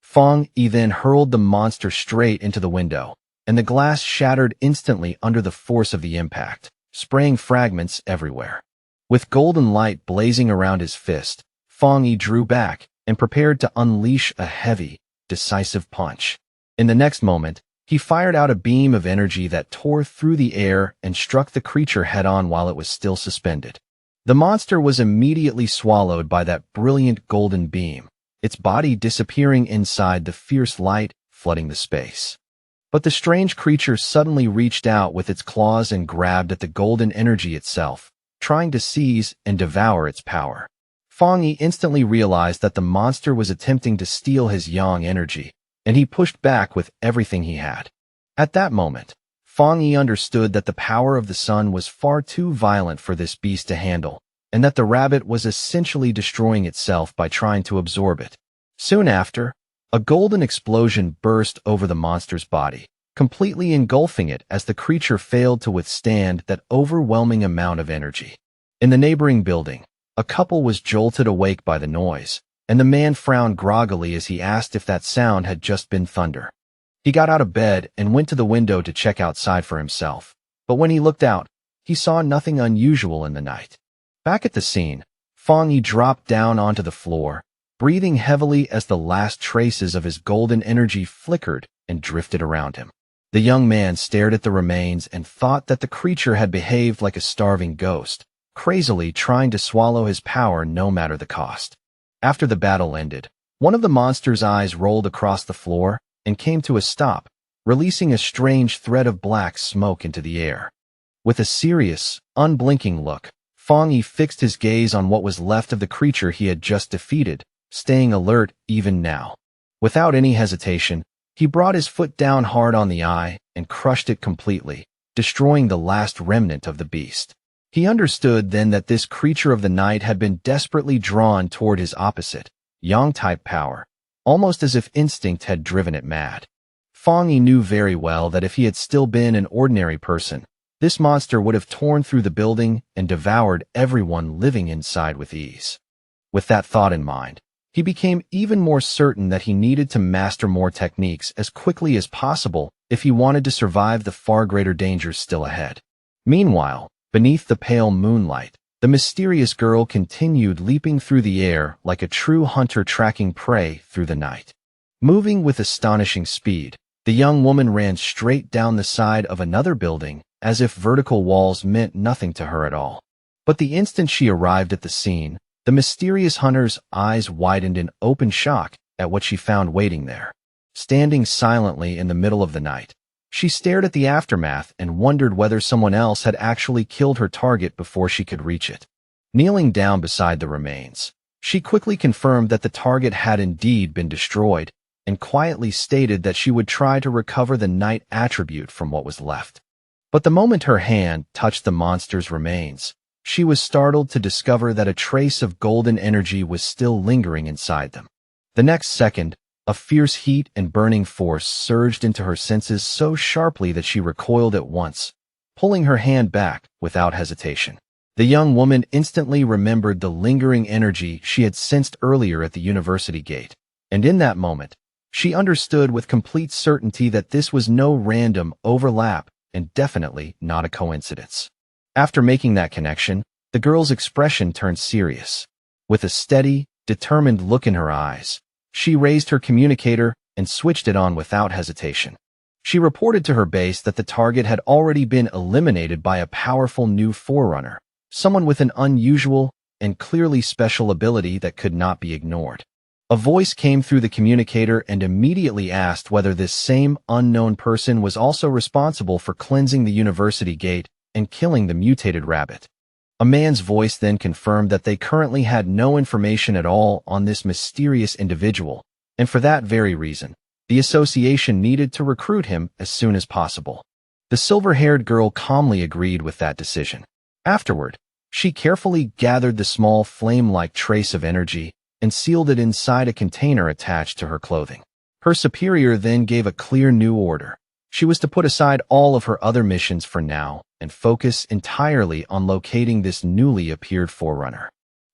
Fong Yi then hurled the monster straight into the window, and the glass shattered instantly under the force of the impact, spraying fragments everywhere. With golden light blazing around his fist, Fong Yi drew back and prepared to unleash a heavy, decisive punch. In the next moment, he fired out a beam of energy that tore through the air and struck the creature head-on while it was still suspended. The monster was immediately swallowed by that brilliant golden beam, its body disappearing inside the fierce light flooding the space. But the strange creature suddenly reached out with its claws and grabbed at the golden energy itself, trying to seize and devour its power. Fong Yi instantly realized that the monster was attempting to steal his yang energy, and he pushed back with everything he had. At that moment, Fang Yi understood that the power of the sun was far too violent for this beast to handle, and that the rabbit was essentially destroying itself by trying to absorb it. Soon after, a golden explosion burst over the monster's body, completely engulfing it as the creature failed to withstand that overwhelming amount of energy. In the neighboring building, a couple was jolted awake by the noise, and the man frowned groggily as he asked if that sound had just been thunder. He got out of bed and went to the window to check outside for himself, but when he looked out, he saw nothing unusual in the night. Back at the scene, Fang Yi dropped down onto the floor, breathing heavily as the last traces of his golden energy flickered and drifted around him. The young man stared at the remains and thought that the creature had behaved like a starving ghost, crazily trying to swallow his power no matter the cost. After the battle ended, one of the monster's eyes rolled across the floor and came to a stop, releasing a strange thread of black smoke into the air. With a serious, unblinking look, Fang Yi fixed his gaze on what was left of the creature he had just defeated, staying alert even now. Without any hesitation, he brought his foot down hard on the eye and crushed it completely, destroying the last remnant of the beast. He understood then that this creature of the night had been desperately drawn toward his opposite, Yang-type power, almost as if instinct had driven it mad. Fang Yi knew very well that if he had still been an ordinary person, this monster would have torn through the building and devoured everyone living inside with ease. With that thought in mind, he became even more certain that he needed to master more techniques as quickly as possible if he wanted to survive the far greater dangers still ahead. Meanwhile, beneath the pale moonlight, the mysterious girl continued leaping through the air like a true hunter tracking prey through the night. Moving with astonishing speed, the young woman ran straight down the side of another building, as if vertical walls meant nothing to her at all. But the instant she arrived at the scene, the mysterious hunter's eyes widened in open shock at what she found waiting there. Standing silently in the middle of the night, she stared at the aftermath and wondered whether someone else had actually killed her target before she could reach it. Kneeling down beside the remains, she quickly confirmed that the target had indeed been destroyed and quietly stated that she would try to recover the night attribute from what was left. But the moment her hand touched the monster's remains, she was startled to discover that a trace of golden energy was still lingering inside them. The next second, a fierce heat and burning force surged into her senses so sharply that she recoiled at once, pulling her hand back without hesitation. The young woman instantly remembered the lingering energy she had sensed earlier at the university gate, and in that moment, she understood with complete certainty that this was no random overlap and definitely not a coincidence. After making that connection, the girl's expression turned serious. With a steady, determined look in her eyes, she raised her communicator and switched it on without hesitation. She reported to her base that the target had already been eliminated by a powerful new forerunner, someone with an unusual and clearly special ability that could not be ignored. A voice came through the communicator and immediately asked whether this same unknown person was also responsible for cleansing the university gate and killing the mutated rabbit. A man's voice then confirmed that they currently had no information at all on this mysterious individual, and for that very reason, the association needed to recruit him as soon as possible. The silver-haired girl calmly agreed with that decision. Afterward, she carefully gathered the small flame-like trace of energy and sealed it inside a container attached to her clothing. Her superior then gave a clear new order. She was to put aside all of her other missions for now and focus entirely on locating this newly appeared forerunner.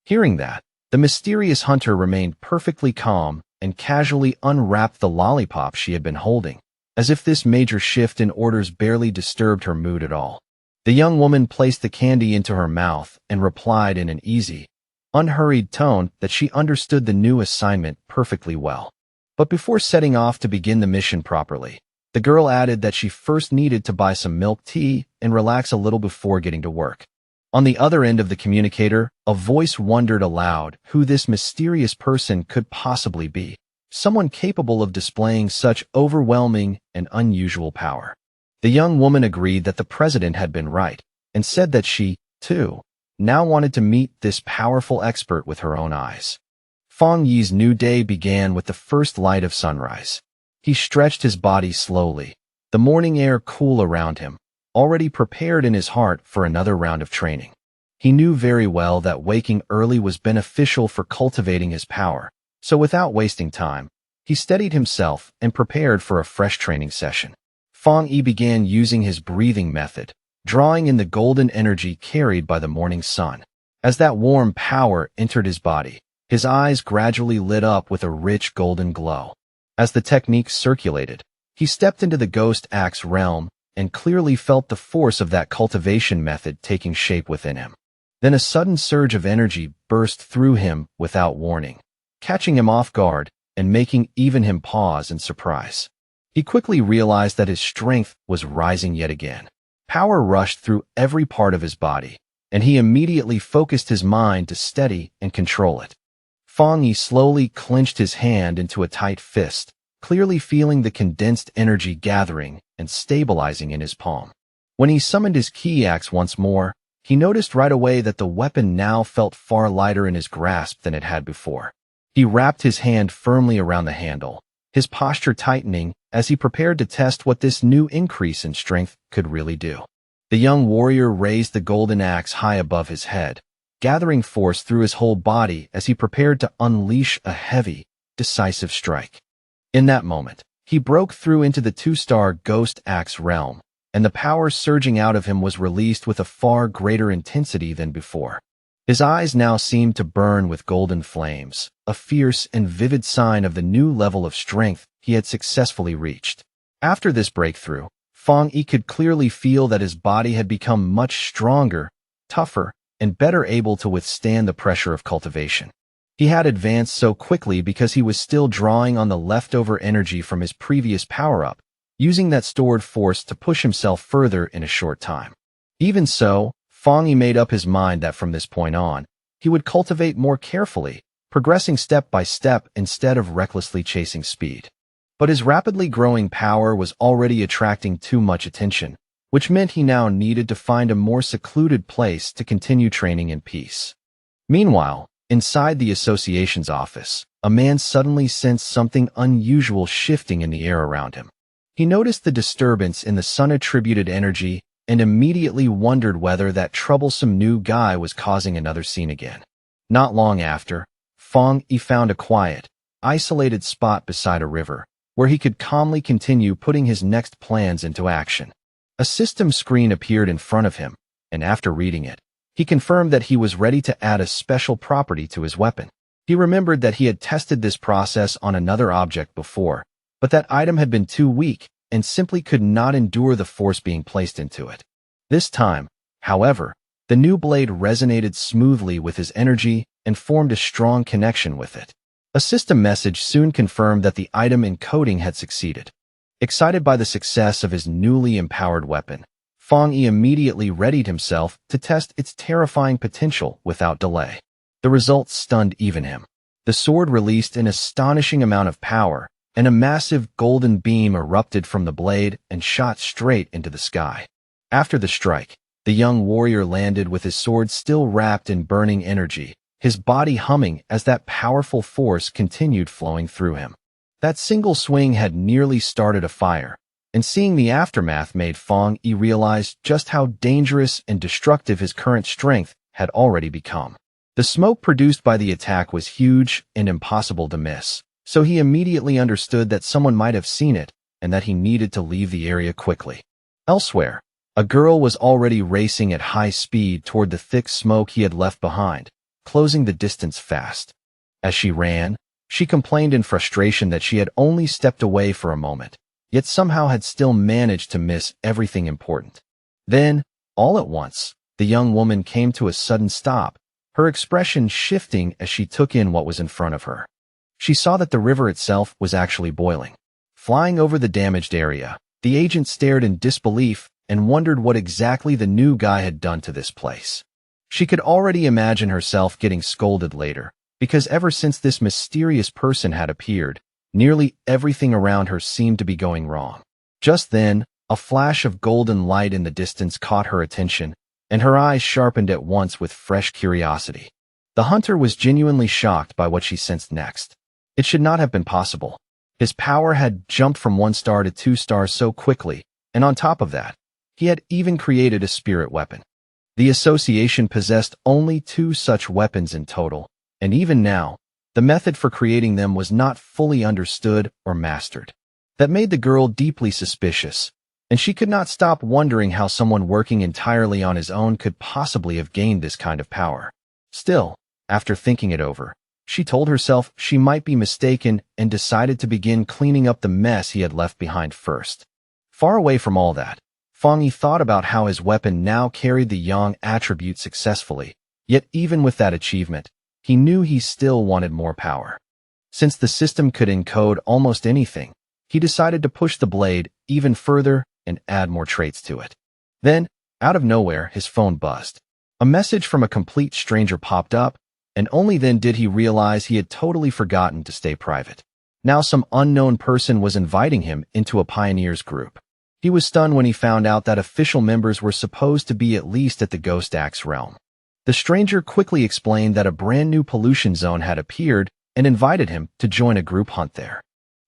Hearing that, the mysterious hunter remained perfectly calm and casually unwrapped the lollipop she had been holding, as if this major shift in orders barely disturbed her mood at all. The young woman placed the candy into her mouth and replied in an easy, unhurried tone that she understood the new assignment perfectly well. But before setting off to begin the mission properly, the girl added that she first needed to buy some milk tea and relax a little before getting to work. On the other end of the communicator, a voice wondered aloud who this mysterious person could possibly be, someone capable of displaying such overwhelming and unusual power. The young woman agreed that the president had been right and said that she, too, now wanted to meet this powerful expert with her own eyes. Fang Yi's new day began with the first light of sunrise. He stretched his body slowly, the morning air cool around him, already prepared in his heart for another round of training. He knew very well that waking early was beneficial for cultivating his power, so without wasting time, he steadied himself and prepared for a fresh training session. Fang Yi began using his breathing method, drawing in the golden energy carried by the morning sun. As that warm power entered his body, his eyes gradually lit up with a rich golden glow. As the technique circulated, he stepped into the ghost axe realm and clearly felt the force of that cultivation method taking shape within him. Then a sudden surge of energy burst through him without warning, catching him off guard and making even him pause in surprise. He quickly realized that his strength was rising yet again. Power rushed through every part of his body, and he immediately focused his mind to steady and control it. Fang Yi slowly clenched his hand into a tight fist, clearly feeling the condensed energy gathering and stabilizing in his palm. When he summoned his key axe once more, he noticed right away that the weapon now felt far lighter in his grasp than it had before. He wrapped his hand firmly around the handle, his posture tightening as he prepared to test what this new increase in strength could really do. The young warrior raised the golden axe high above his head, gathering force through his whole body as he prepared to unleash a heavy, decisive strike. In that moment, he broke through into the two-star ghost axe realm, and the power surging out of him was released with a far greater intensity than before. His eyes now seemed to burn with golden flames, a fierce and vivid sign of the new level of strength he had successfully reached. After this breakthrough, Fang Yi could clearly feel that his body had become much stronger, tougher, and better able to withstand the pressure of cultivation. He had advanced so quickly because he was still drawing on the leftover energy from his previous power-up, using that stored force to push himself further in a short time. Even so, Fang Yi made up his mind that from this point on, he would cultivate more carefully, progressing step by step instead of recklessly chasing speed. But his rapidly growing power was already attracting too much attention, which meant he now needed to find a more secluded place to continue training in peace. Meanwhile, inside the association's office, a man suddenly sensed something unusual shifting in the air around him. He noticed the disturbance in the sun-attributed energy and immediately wondered whether that troublesome new guy was causing another scene again. Not long after, Fang Yi found a quiet, isolated spot beside a river, where he could calmly continue putting his next plans into action. A system screen appeared in front of him, and after reading it, he confirmed that he was ready to add a special property to his weapon. He remembered that he had tested this process on another object before, but that item had been too weak and simply could not endure the force being placed into it. This time, however, the new blade resonated smoothly with his energy and formed a strong connection with it. A system message soon confirmed that the item encoding had succeeded. Excited by the success of his newly empowered weapon, Fang Yi immediately readied himself to test its terrifying potential without delay. The results stunned even him. The sword released an astonishing amount of power, and a massive golden beam erupted from the blade and shot straight into the sky. After the strike, the young warrior landed with his sword still wrapped in burning energy, his body humming as that powerful force continued flowing through him. That single swing had nearly started a fire, and seeing the aftermath made Fang Yi realize just how dangerous and destructive his current strength had already become. The smoke produced by the attack was huge and impossible to miss, so he immediately understood that someone might have seen it and that he needed to leave the area quickly. Elsewhere, a girl was already racing at high speed toward the thick smoke he had left behind, closing the distance fast. As she ran, she complained in frustration that she had only stepped away for a moment, yet somehow had still managed to miss everything important. Then, all at once, the young woman came to a sudden stop, her expression shifting as she took in what was in front of her. She saw that the river itself was actually boiling. Flying over the damaged area, the agent stared in disbelief and wondered what exactly the new guy had done to this place. She could already imagine herself getting scolded later, because ever since this mysterious person had appeared, nearly everything around her seemed to be going wrong. Just then, a flash of golden light in the distance caught her attention, and her eyes sharpened at once with fresh curiosity. The hunter was genuinely shocked by what she sensed next. It should not have been possible. His power had jumped from 1 star to 2 stars so quickly, and on top of that, he had even created a spirit weapon. The association possessed only 2 such weapons in total, and even now, the method for creating them was not fully understood or mastered. That made the girl deeply suspicious, and she could not stop wondering how someone working entirely on his own could possibly have gained this kind of power. Still, after thinking it over, she told herself she might be mistaken and decided to begin cleaning up the mess he had left behind first. Far away from all that, Fang Yi thought about how his weapon now carried the Yang attribute successfully, yet even with that achievement, he knew he still wanted more power. Since the system could encode almost anything, he decided to push the blade even further and add more traits to it. Then, out of nowhere, his phone buzzed. A message from a complete stranger popped up, and only then did he realize he had totally forgotten to stay private. Now some unknown person was inviting him into a pioneers group. He was stunned when he found out that official members were supposed to be at least at the Ghost Axe realm. The stranger quickly explained that a brand new pollution zone had appeared and invited him to join a group hunt there.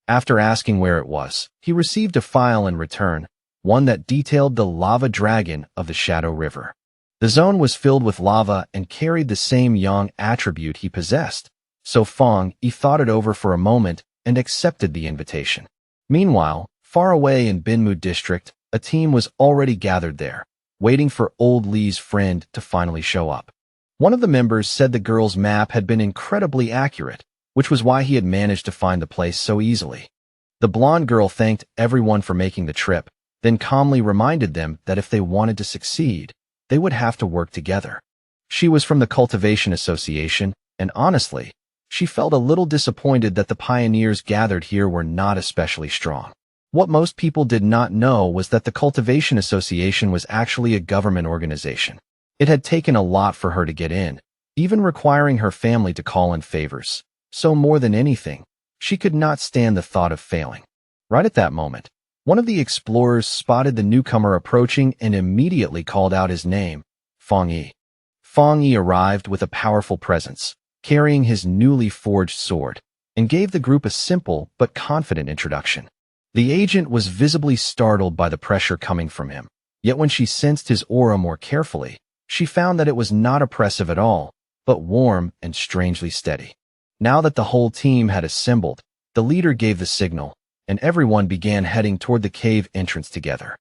After asking where it was, he received a file in return, one that detailed the lava dragon of the Shadow River. The zone was filled with lava and carried the same Yang attribute he possessed, so Fang Yi thought it over for a moment and accepted the invitation. Meanwhile, far away in Binmu district, a team was already gathered there, waiting for old Li's friend to finally show up. One of the members said the girl's map had been incredibly accurate, which was why he had managed to find the place so easily. The blonde girl thanked everyone for making the trip, then calmly reminded them that if they wanted to succeed, they would have to work together. She was from the Cultivation Association, and honestly, she felt a little disappointed that the pioneers gathered here were not especially strong. What most people did not know was that the Cultivation Association was actually a government organization. It had taken a lot for her to get in, even requiring her family to call in favors. So more than anything, she could not stand the thought of failing. Right at that moment, one of the explorers spotted the newcomer approaching and immediately called out his name, Fang Yi. Fang Yi arrived with a powerful presence, carrying his newly forged sword, and gave the group a simple but confident introduction. The agent was visibly startled by the pressure coming from him, yet when she sensed his aura more carefully, she found that it was not oppressive at all, but warm and strangely steady. Now that the whole team had assembled, the leader gave the signal, and everyone began heading toward the cave entrance together.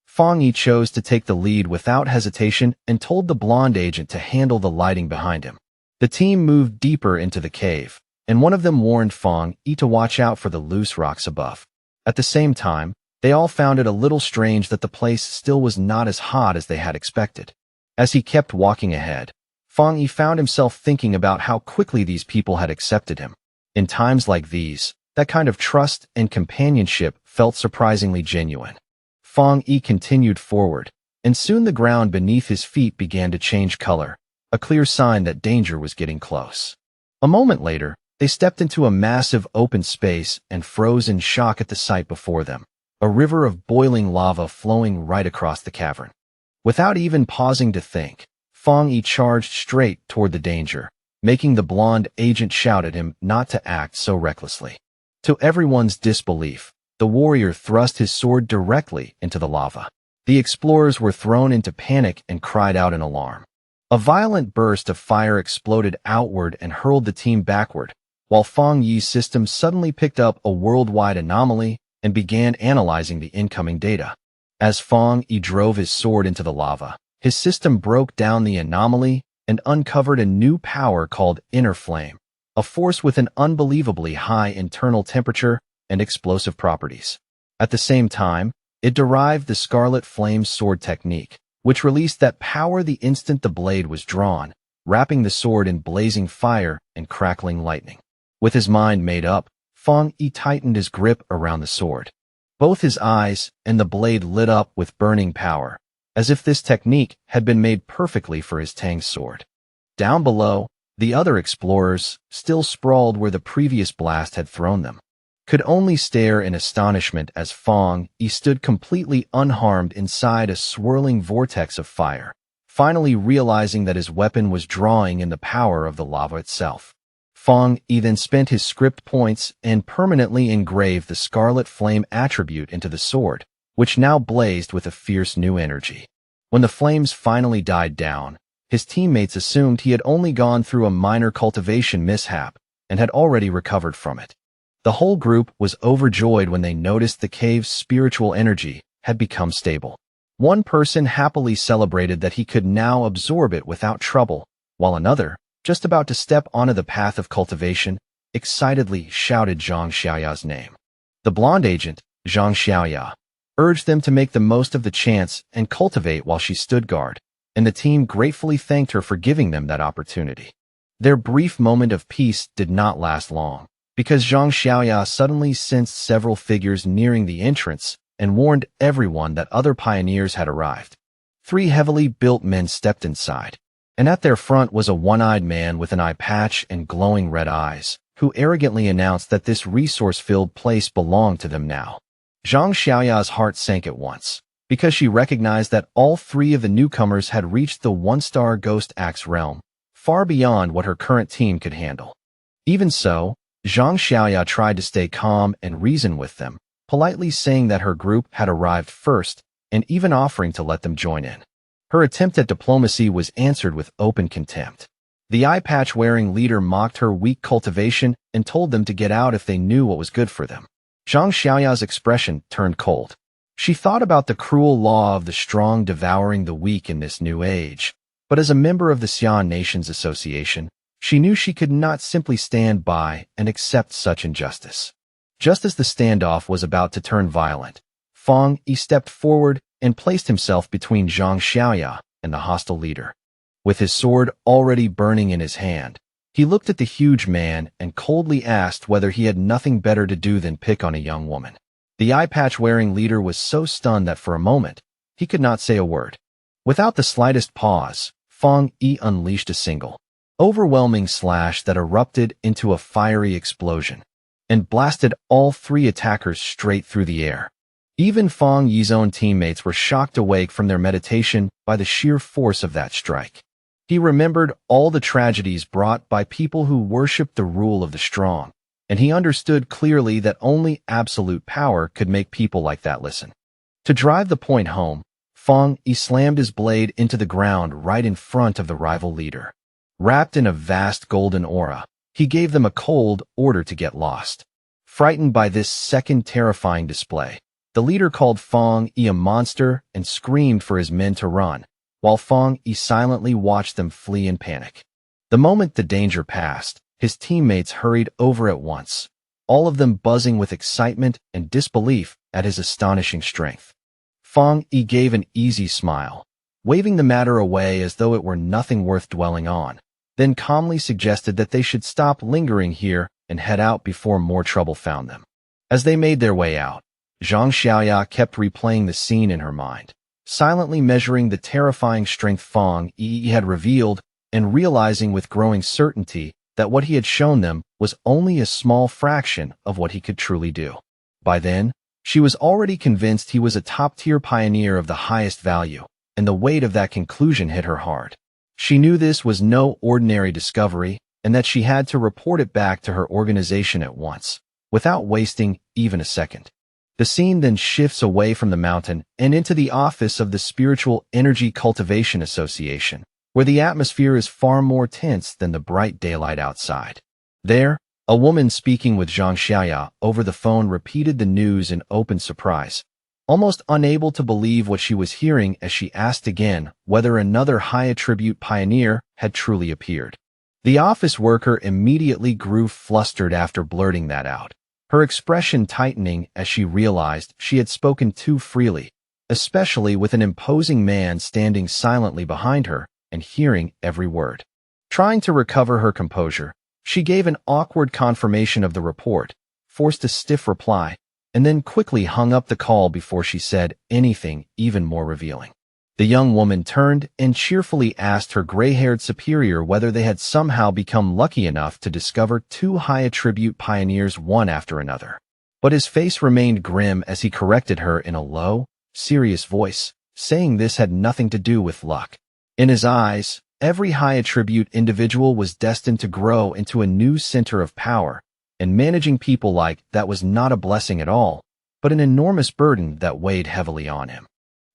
Fang Yi chose to take the lead without hesitation and told the blonde agent to handle the lighting behind him. The team moved deeper into the cave, and one of them warned Fang Yi to watch out for the loose rocks above. At the same time, they all found it a little strange that the place still was not as hot as they had expected. As he kept walking ahead, Fang Yi found himself thinking about how quickly these people had accepted him. In times like these, that kind of trust and companionship felt surprisingly genuine. Fang Yi continued forward, and soon the ground beneath his feet began to change color, a clear sign that danger was getting close. A moment later, they stepped into a massive open space and froze in shock at the sight before them, a river of boiling lava flowing right across the cavern. Without even pausing to think, Fang Yi charged straight toward the danger, making the blonde agent shout at him not to act so recklessly. To everyone's disbelief, the warrior thrust his sword directly into the lava. The explorers were thrown into panic and cried out in alarm. A violent burst of fire exploded outward and hurled the team backward, while Fang Yi's system suddenly picked up a worldwide anomaly and began analyzing the incoming data. As Fang Yi drove his sword into the lava, his system broke down the anomaly and uncovered a new power called Inner Flame, a force with an unbelievably high internal temperature and explosive properties. At the same time, it derived the Scarlet Flame sword technique, which released that power the instant the blade was drawn, wrapping the sword in blazing fire and crackling lightning. With his mind made up, Fang Yi tightened his grip around the sword. Both his eyes and the blade lit up with burning power, as if this technique had been made perfectly for his Tang sword. Down below, the other explorers, still sprawled where the previous blast had thrown them, could only stare in astonishment as Fang Yi stood completely unharmed inside a swirling vortex of fire, finally realizing that his weapon was drawing in the power of the lava itself. Fang Yi then spent his script points and permanently engraved the Scarlet Flame attribute into the sword, which now blazed with a fierce new energy. When the flames finally died down, his teammates assumed he had only gone through a minor cultivation mishap and had already recovered from it. The whole group was overjoyed when they noticed the cave's spiritual energy had become stable. One person happily celebrated that he could now absorb it without trouble, while another, just about to step onto the path of cultivation, excitedly shouted Zhang Xiaoya's name. The blonde agent, Zhang Xiaoya, urged them to make the most of the chance and cultivate while she stood guard, and the team gratefully thanked her for giving them that opportunity. Their brief moment of peace did not last long, because Zhang Xiaoya suddenly sensed several figures nearing the entrance and warned everyone that other pioneers had arrived. 3 heavily built men stepped inside, and at their front was a one-eyed man with an eye patch and glowing red eyes, who arrogantly announced that this resource-filled place belonged to them now. Zhang Xiaoya's heart sank at once, because she recognized that all 3 of the newcomers had reached the 1-star Ghost Axe realm, far beyond what her current team could handle. Even so, Zhang Xiaoya tried to stay calm and reason with them, politely saying that her group had arrived first and even offering to let them join in. Her attempt at diplomacy was answered with open contempt. The eye patch-wearing leader mocked her weak cultivation and told them to get out if they knew what was good for them. Zhang Xiaoya's expression turned cold. She thought about the cruel law of the strong devouring the weak in this new age, but as a member of the Xian Nations Association, she knew she could not simply stand by and accept such injustice. Just as the standoff was about to turn violent, Fang Yi stepped forward and placed himself between Zhang Xiaoya and the hostile leader. With his sword already burning in his hand, he looked at the huge man and coldly asked whether he had nothing better to do than pick on a young woman. The eye patch-wearing leader was so stunned that for a moment, he could not say a word. Without the slightest pause, Fang Yi unleashed a single, overwhelming slash that erupted into a fiery explosion and blasted all 3 attackers straight through the air. Even Fang Yi's own teammates were shocked awake from their meditation by the sheer force of that strike. He remembered all the tragedies brought by people who worshipped the rule of the strong, and he understood clearly that only absolute power could make people like that listen. To drive the point home, Fang Yi slammed his blade into the ground right in front of the rival leader. Wrapped in a vast golden aura, he gave them a cold order to get lost. Frightened by this second terrifying display, the leader called Fang Yi a monster and screamed for his men to run, while Fang Yi silently watched them flee in panic. The moment the danger passed, his teammates hurried over at once, all of them buzzing with excitement and disbelief at his astonishing strength. Fang Yi gave an easy smile, waving the matter away as though it were nothing worth dwelling on, then calmly suggested that they should stop lingering here and head out before more trouble found them. As they made their way out, Zhang Xiaoya kept replaying the scene in her mind, silently measuring the terrifying strength Fang Yi had revealed and realizing with growing certainty that what he had shown them was only a small fraction of what he could truly do. By then, she was already convinced he was a top-tier pioneer of the highest value, and the weight of that conclusion hit her hard. She knew this was no ordinary discovery and that she had to report it back to her organization at once, without wasting even a second. The scene then shifts away from the mountain and into the office of the Spiritual Energy Cultivation Association, where the atmosphere is far more tense than the bright daylight outside. There, a woman speaking with Zhang Xiaoya over the phone repeated the news in open surprise, almost unable to believe what she was hearing as she asked again whether another high-attribute pioneer had truly appeared. The office worker immediately grew flustered after blurting that out, her expression tightening as she realized she had spoken too freely, especially with an imposing man standing silently behind her and hearing every word. Trying to recover her composure, she gave an awkward confirmation of the report, forced a stiff reply, and then quickly hung up the call before she said anything even more revealing. The young woman turned and cheerfully asked her gray-haired superior whether they had somehow become lucky enough to discover 2 high-attribute pioneers one after another. But his face remained grim as he corrected her in a low, serious voice, saying this had nothing to do with luck. In his eyes, Every high attribute individual was destined to grow into a new center of power, and managing people like that was not a blessing at all, but an enormous burden that weighed heavily on him.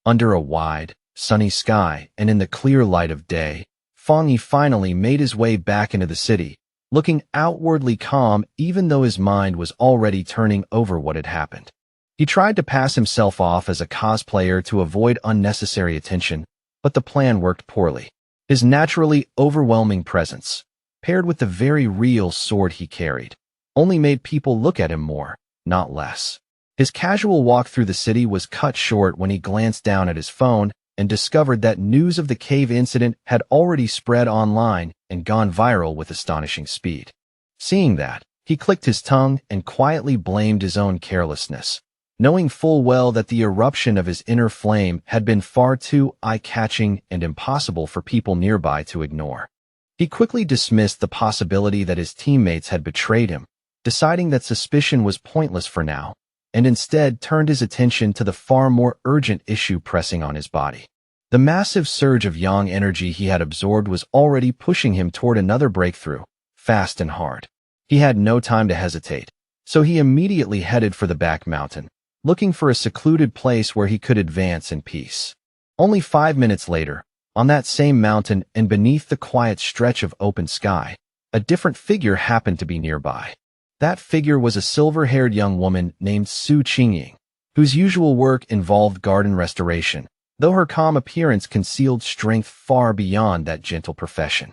Under a wide, sunny sky and in the clear light of day, Fang Yi finally made his way back into the city, looking outwardly calm even though his mind was already turning over what had happened. He tried to pass himself off as a cosplayer to avoid unnecessary attention, but the plan worked poorly. His naturally overwhelming presence, paired with the very real sword he carried, only made people look at him more, not less. His casual walk through the city was cut short when he glanced down at his phone and discovered that news of the cave incident had already spread online and gone viral with astonishing speed. Seeing that, he clicked his tongue and quietly blamed his own carelessness, knowing full well that the eruption of his inner flame had been far too eye-catching and impossible for people nearby to ignore. He quickly dismissed the possibility that his teammates had betrayed him, deciding that suspicion was pointless for now, and instead turned his attention to the far more urgent issue pressing on his body. The massive surge of yang energy he had absorbed was already pushing him toward another breakthrough, fast and hard. He had no time to hesitate, so he immediately headed for the back mountain, looking for a secluded place where he could advance in peace. Only 5 minutes later, on that same mountain and beneath the quiet stretch of open sky, a different figure happened to be nearby. That figure was a silver-haired young woman named Su Qingying, whose usual work involved garden restoration, though her calm appearance concealed strength far beyond that gentle profession.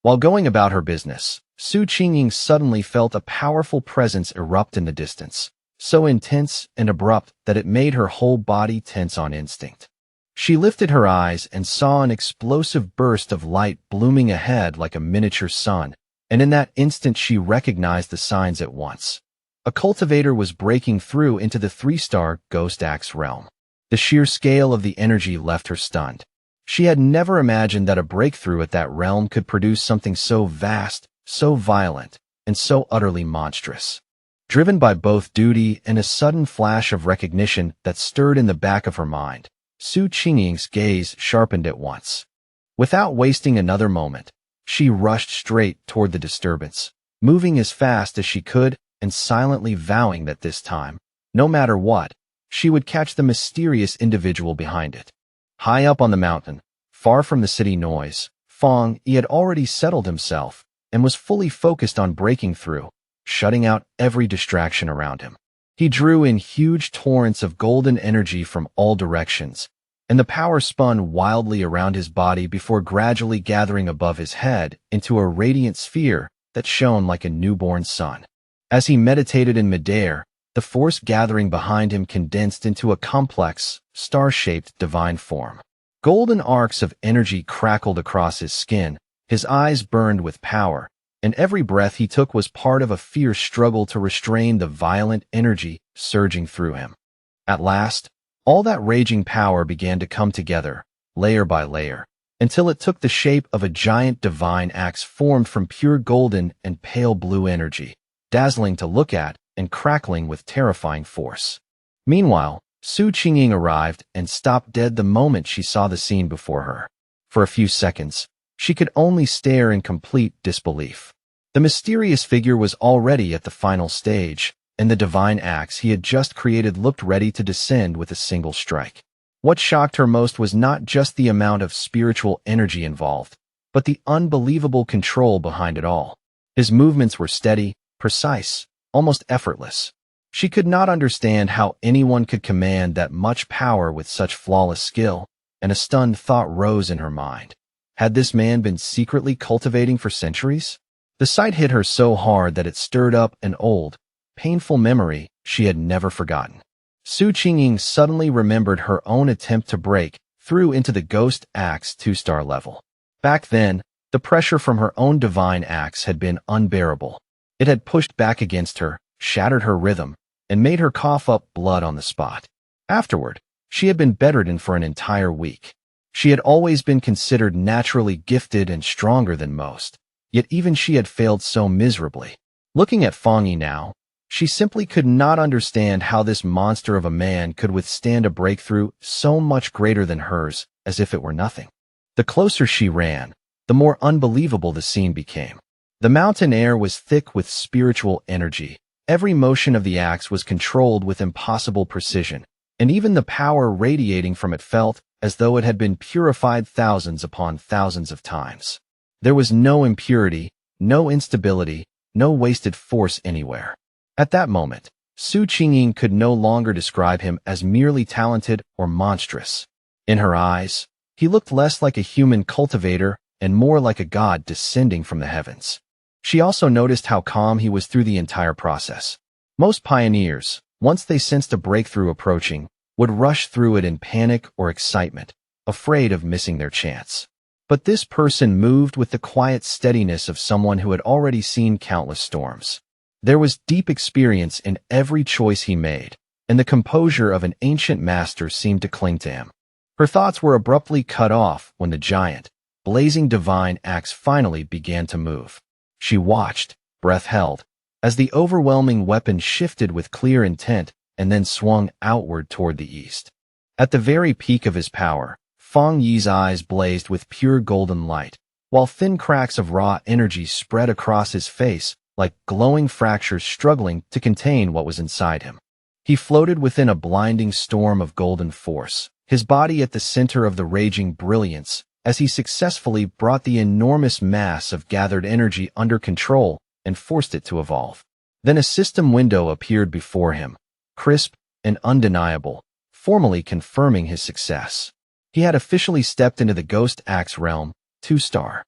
While going about her business, Su Qingying suddenly felt a powerful presence erupt in the distance, so intense and abrupt that it made her whole body tense on instinct. She lifted her eyes and saw an explosive burst of light blooming ahead like a miniature sun, and in that instant she recognized the signs at once. A cultivator was breaking through into the 3-star Ghost Axe realm. The sheer scale of the energy left her stunned. She had never imagined that a breakthrough at that realm could produce something so vast, so violent, and so utterly monstrous. Driven by both duty and a sudden flash of recognition that stirred in the back of her mind, Su Qingying's gaze sharpened at once. Without wasting another moment, she rushed straight toward the disturbance, moving as fast as she could and silently vowing that this time, no matter what, she would catch the mysterious individual behind it. High up on the mountain, far from the city noise, Fang Yi had already settled himself and was fully focused on breaking through, shutting out every distraction around him. He drew in huge torrents of golden energy from all directions, and the power spun wildly around his body before gradually gathering above his head into a radiant sphere that shone like a newborn sun. As he meditated in midair, the force gathering behind him condensed into a complex, star-shaped divine form. Golden arcs of energy crackled across his skin, his eyes burned with power, and every breath he took was part of a fierce struggle to restrain the violent energy surging through him. At last, all that raging power began to come together, layer by layer, until it took the shape of a giant divine axe formed from pure golden and pale blue energy, dazzling to look at and crackling with terrifying force. Meanwhile, Su Qingying arrived and stopped dead the moment she saw the scene before her. For a few seconds, she could only stare in complete disbelief. The mysterious figure was already at the final stage, and the divine axe he had just created looked ready to descend with a single strike. What shocked her most was not just the amount of spiritual energy involved, but the unbelievable control behind it all. His movements were steady, precise, almost effortless. She could not understand how anyone could command that much power with such flawless skill, and a stunned thought rose in her mind. Had this man been secretly cultivating for centuries? The sight hit her so hard that it stirred up an old, painful memory she had never forgotten. Su Qingying suddenly remembered her own attempt to break through into the Ghost Axe 2-star level. Back then, the pressure from her own divine axe had been unbearable. It had pushed back against her, shattered her rhythm, and made her cough up blood on the spot. Afterward, she had been bedridden for an entire week. She had always been considered naturally gifted and stronger than most, yet even she had failed so miserably. Looking at Fang Yi now, she simply could not understand how this monster of a man could withstand a breakthrough so much greater than hers, as if it were nothing. The closer she ran, the more unbelievable the scene became. The mountain air was thick with spiritual energy. Every motion of the axe was controlled with impossible precision, and even the power radiating from it felt as though it had been purified thousands upon thousands of times. There was no impurity, no instability, no wasted force anywhere. At that moment, Su Qingying could no longer describe him as merely talented or monstrous. In her eyes, he looked less like a human cultivator and more like a god descending from the heavens. She also noticed how calm he was through the entire process. Most pioneers, once they sensed a breakthrough approaching, would rush through it in panic or excitement, afraid of missing their chance. But this person moved with the quiet steadiness of someone who had already seen countless storms. There was deep experience in every choice he made, and the composure of an ancient master seemed to cling to him. Her thoughts were abruptly cut off when the giant, blazing divine axe finally began to move. She watched, breath held, as the overwhelming weapon shifted with clear intent and then swung outward toward the east. At the very peak of his power, Fang Yi's eyes blazed with pure golden light, while thin cracks of raw energy spread across his face like glowing fractures struggling to contain what was inside him. He floated within a blinding storm of golden force, his body at the center of the raging brilliance, as he successfully brought the enormous mass of gathered energy under control and forced it to evolve. Then a system window appeared before him, crisp and undeniable, formally confirming his success. He had officially stepped into the Ghost Axe realm, 2-star.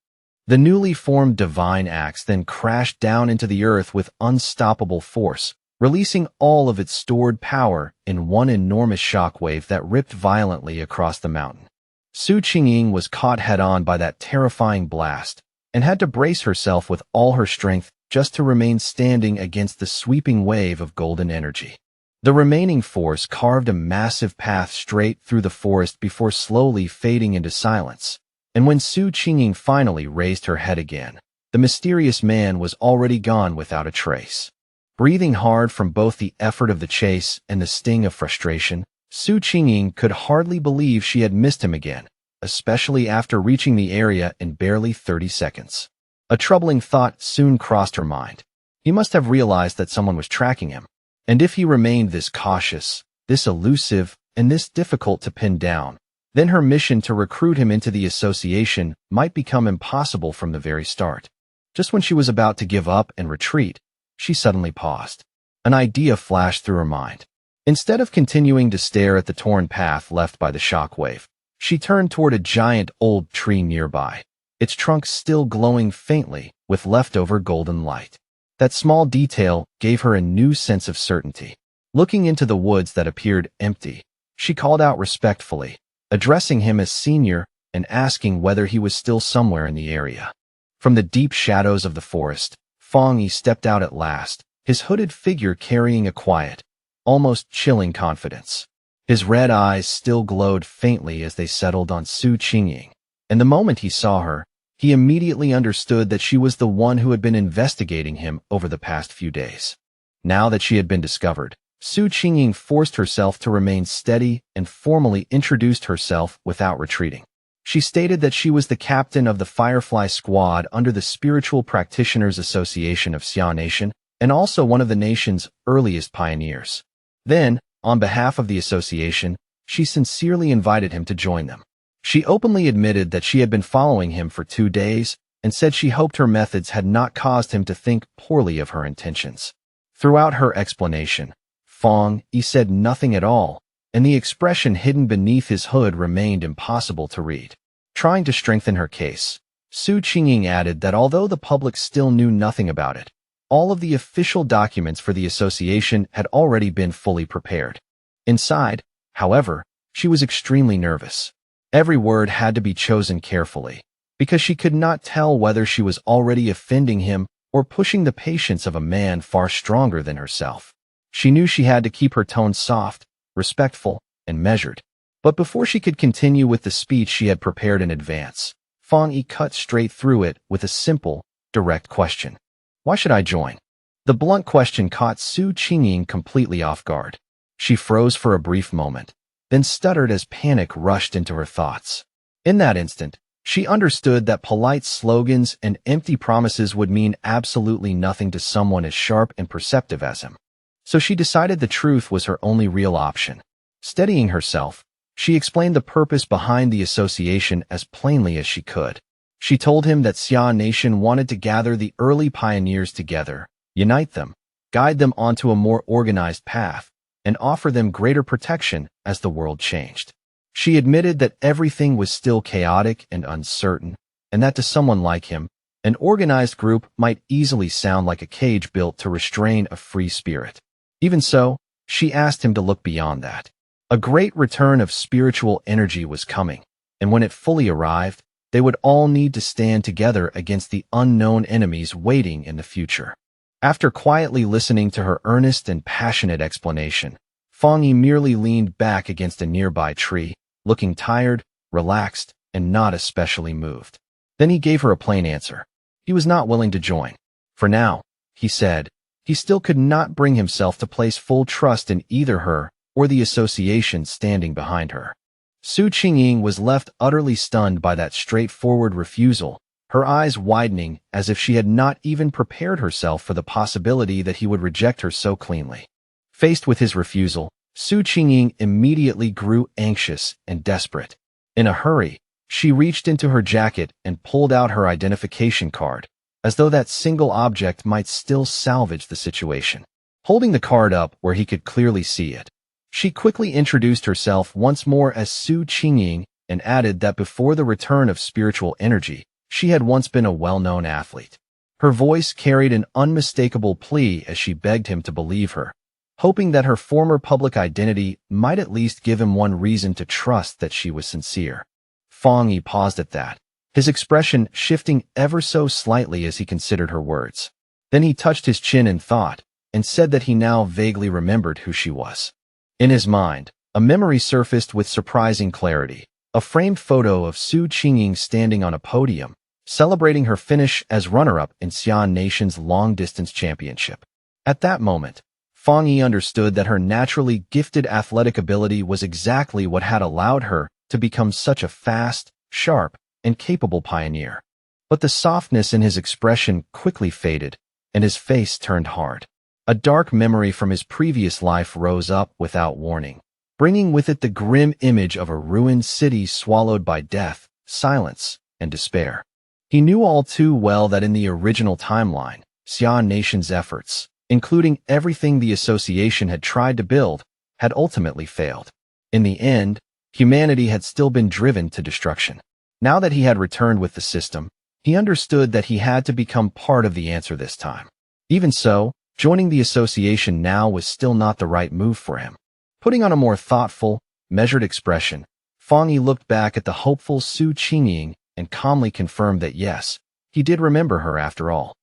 The newly formed divine axe then crashed down into the earth with unstoppable force, releasing all of its stored power in one enormous shockwave that ripped violently across the mountain. Su Qingying was caught head-on by that terrifying blast and had to brace herself with all her strength just to remain standing against the sweeping wave of golden energy. The remaining force carved a massive path straight through the forest before slowly fading into silence. And when Su Qingying finally raised her head again, the mysterious man was already gone without a trace. Breathing hard from both the effort of the chase and the sting of frustration, Su Qingying could hardly believe she had missed him again, especially after reaching the area in barely 30 seconds. A troubling thought soon crossed her mind. He must have realized that someone was tracking him. And if he remained this cautious, this elusive, and this difficult to pin down, then her mission to recruit him into the association might become impossible from the very start. Just when she was about to give up and retreat, she suddenly paused. An idea flashed through her mind. Instead of continuing to stare at the torn path left by the shockwave, she turned toward a giant old tree nearby, its trunk still glowing faintly with leftover golden light. That small detail gave her a new sense of certainty. Looking into the woods that appeared empty, she called out respectfully, addressing him as senior and asking whether he was still somewhere in the area. From the deep shadows of the forest, Fang Yi stepped out at last, his hooded figure carrying a quiet, almost chilling confidence. His red eyes still glowed faintly as they settled on Su Qingying, and the moment he saw her, he immediately understood that she was the one who had been investigating him over the past few days. Now that she had been discovered, Su Qingying forced herself to remain steady and formally introduced herself without retreating. She stated that she was the captain of the Firefly Squad under the Spiritual Practitioners Association of Xia Nation and also one of the nation's earliest pioneers. Then, on behalf of the association, she sincerely invited him to join them. She openly admitted that she had been following him for 2 days and said she hoped her methods had not caused him to think poorly of her intentions. Throughout her explanation, Fang Yi said nothing at all, and the expression hidden beneath his hood remained impossible to read. Trying to strengthen her case, Su Qingying added that although the public still knew nothing about it, all of the official documents for the association had already been fully prepared. Inside, however, she was extremely nervous. Every word had to be chosen carefully, because she could not tell whether she was already offending him or pushing the patience of a man far stronger than herself. She knew she had to keep her tone soft, respectful, and measured. But before she could continue with the speech she had prepared in advance, Fang Yi cut straight through it with a simple, direct question. Why should I join? The blunt question caught Su Qingying completely off guard. She froze for a brief moment, then stuttered as panic rushed into her thoughts. In that instant, She understood that polite slogans and empty promises would mean absolutely nothing to someone as sharp and perceptive as him. So she decided the truth was her only real option. Steadying herself, she explained the purpose behind the association as plainly as she could. She told him that Xia Nation wanted to gather the early pioneers together, unite them, guide them onto a more organized path, and offer them greater protection as the world changed. She admitted that everything was still chaotic and uncertain, and that to someone like him, an organized group might easily sound like a cage built to restrain a free spirit. Even so, she asked him to look beyond that. A great return of spiritual energy was coming, and when it fully arrived, they would all need to stand together against the unknown enemies waiting in the future. After quietly listening to her earnest and passionate explanation, Fang Yi merely leaned back against a nearby tree, looking tired, relaxed, and not especially moved. Then he gave her a plain answer. He was not willing to join. For now, he said, he still could not bring himself to place full trust in either her or the association standing behind her. Su Qingying was left utterly stunned by that straightforward refusal, her eyes widening as if she had not even prepared herself for the possibility that he would reject her so cleanly. Faced with his refusal, Su Qingying immediately grew anxious and desperate. In a hurry, she reached into her jacket and pulled out her identification card, as though that single object might still salvage the situation. Holding the card up where he could clearly see it, she quickly introduced herself once more as Su Qingying and added that before the return of spiritual energy, she had once been a well-known athlete. Her voice carried an unmistakable plea as she begged him to believe her, hoping that her former public identity might at least give him one reason to trust that she was sincere. Fang Yi paused at that, his expression shifting ever so slightly as he considered her words. Then he touched his chin in thought and said that he now vaguely remembered who she was. In his mind, a memory surfaced with surprising clarity, a framed photo of Su Qingying standing on a podium, celebrating her finish as runner-up in Xia Nation's long-distance championship. At that moment, Fang Yi understood that her naturally gifted athletic ability was exactly what had allowed her to become such a fast, sharp, and capable pioneer. But the softness in his expression quickly faded, and his face turned hard. A dark memory from his previous life rose up without warning, bringing with it the grim image of a ruined city swallowed by death, silence, and despair. He knew all too well that in the original timeline, Xia Nation's efforts, including everything the association had tried to build, had ultimately failed. In the end, humanity had still been driven to destruction. Now that he had returned with the system, he understood that he had to become part of the answer this time. Even so, joining the association now was still not the right move for him. Putting on a more thoughtful, measured expression, Fang Yi looked back at the hopeful Su Qingying and calmly confirmed that yes, he did remember her after all.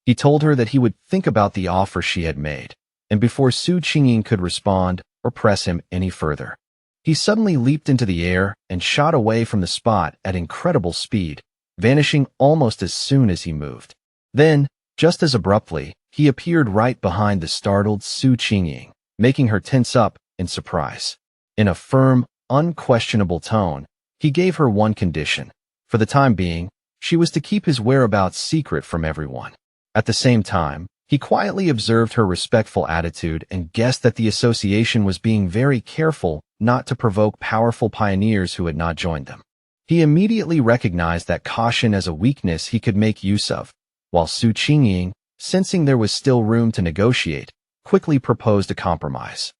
He told her that he would think about the offer she had made, and before Su Qingying could respond or press him any further, he suddenly leaped into the air and shot away from the spot at incredible speed, vanishing almost as soon as he moved. Then, just as abruptly, he appeared right behind the startled Su Qingying, making her tense up in surprise. In a firm, unquestionable tone, he gave her one condition. For the time being, she was to keep his whereabouts secret from everyone. At the same time, he quietly observed her respectful attitude and guessed that the association was being very careful not to provoke powerful pioneers who had not joined them. He immediately recognized that caution as a weakness he could make use of, while Su Qingying, sensing there was still room to negotiate, quickly proposed a compromise.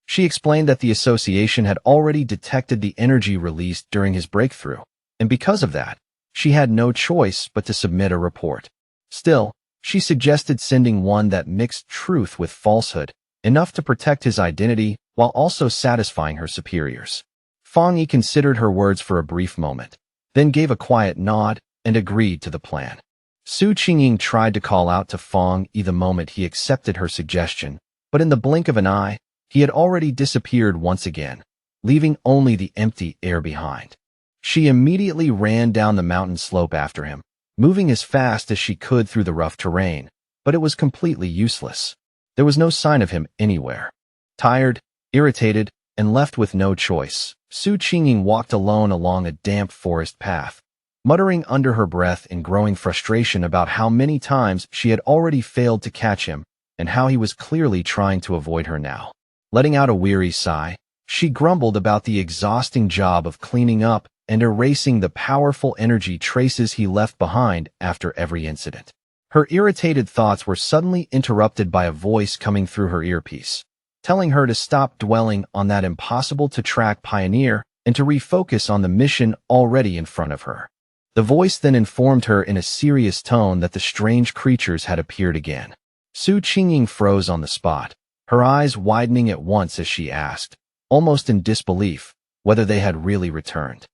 She explained that the association had already detected the energy released during his breakthrough, and because of that, she had no choice but to submit a report. Still, she suggested sending one that mixed truth with falsehood, enough to protect his identity while also satisfying her superiors. Fang Yi considered her words for a brief moment, then gave a quiet nod and agreed to the plan. Su Qingying tried to call out to Fang Yi the moment he accepted her suggestion, but in the blink of an eye, he had already disappeared once again, leaving only the empty air behind. She immediately ran down the mountain slope after him, moving as fast as she could through the rough terrain, but it was completely useless. There was no sign of him anywhere. Tired, irritated, and left with no choice, Su Qingying walked alone along a damp forest path, muttering under her breath in growing frustration about how many times she had already failed to catch him and how he was clearly trying to avoid her now. Letting out a weary sigh, she grumbled about the exhausting job of cleaning up and erasing the powerful energy traces he left behind after every incident. Her irritated thoughts were suddenly interrupted by a voice coming through her earpiece, telling her to stop dwelling on that impossible-to-track pioneer and to refocus on the mission already in front of her. The voice then informed her in a serious tone that the strange creatures had appeared again. Su Qingying froze on the spot, her eyes widening at once as she asked, almost in disbelief, whether they had really returned.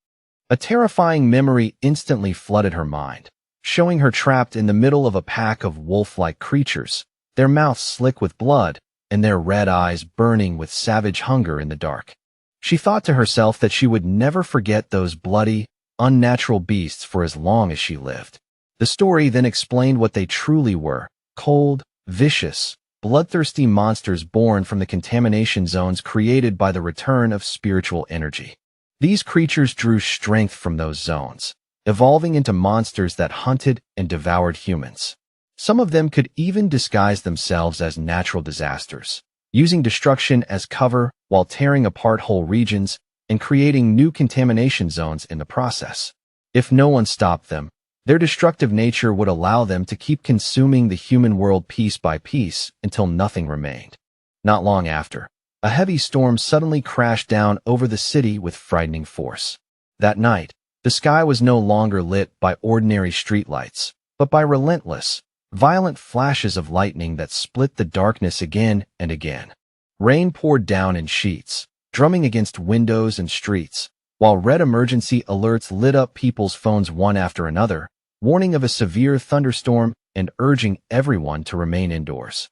A terrifying memory instantly flooded her mind, showing her trapped in the middle of a pack of wolf-like creatures, their mouths slick with blood and their red eyes burning with savage hunger in the dark. She thought to herself that she would never forget those bloody, unnatural beasts for as long as she lived. The story then explained what they truly were: cold, vicious, bloodthirsty monsters born from the contamination zones created by the return of spiritual energy. These creatures drew strength from those zones, evolving into monsters that hunted and devoured humans. Some of them could even disguise themselves as natural disasters, using destruction as cover while tearing apart whole regions and creating new contamination zones in the process. If no one stopped them, their destructive nature would allow them to keep consuming the human world piece by piece until nothing remained. Not long after, a heavy storm suddenly crashed down over the city with frightening force. That night, the sky was no longer lit by ordinary streetlights, but by relentless, violent flashes of lightning that split the darkness again and again. Rain poured down in sheets, drumming against windows and streets, while red emergency alerts lit up people's phones one after another, warning of a severe thunderstorm and urging everyone to remain indoors.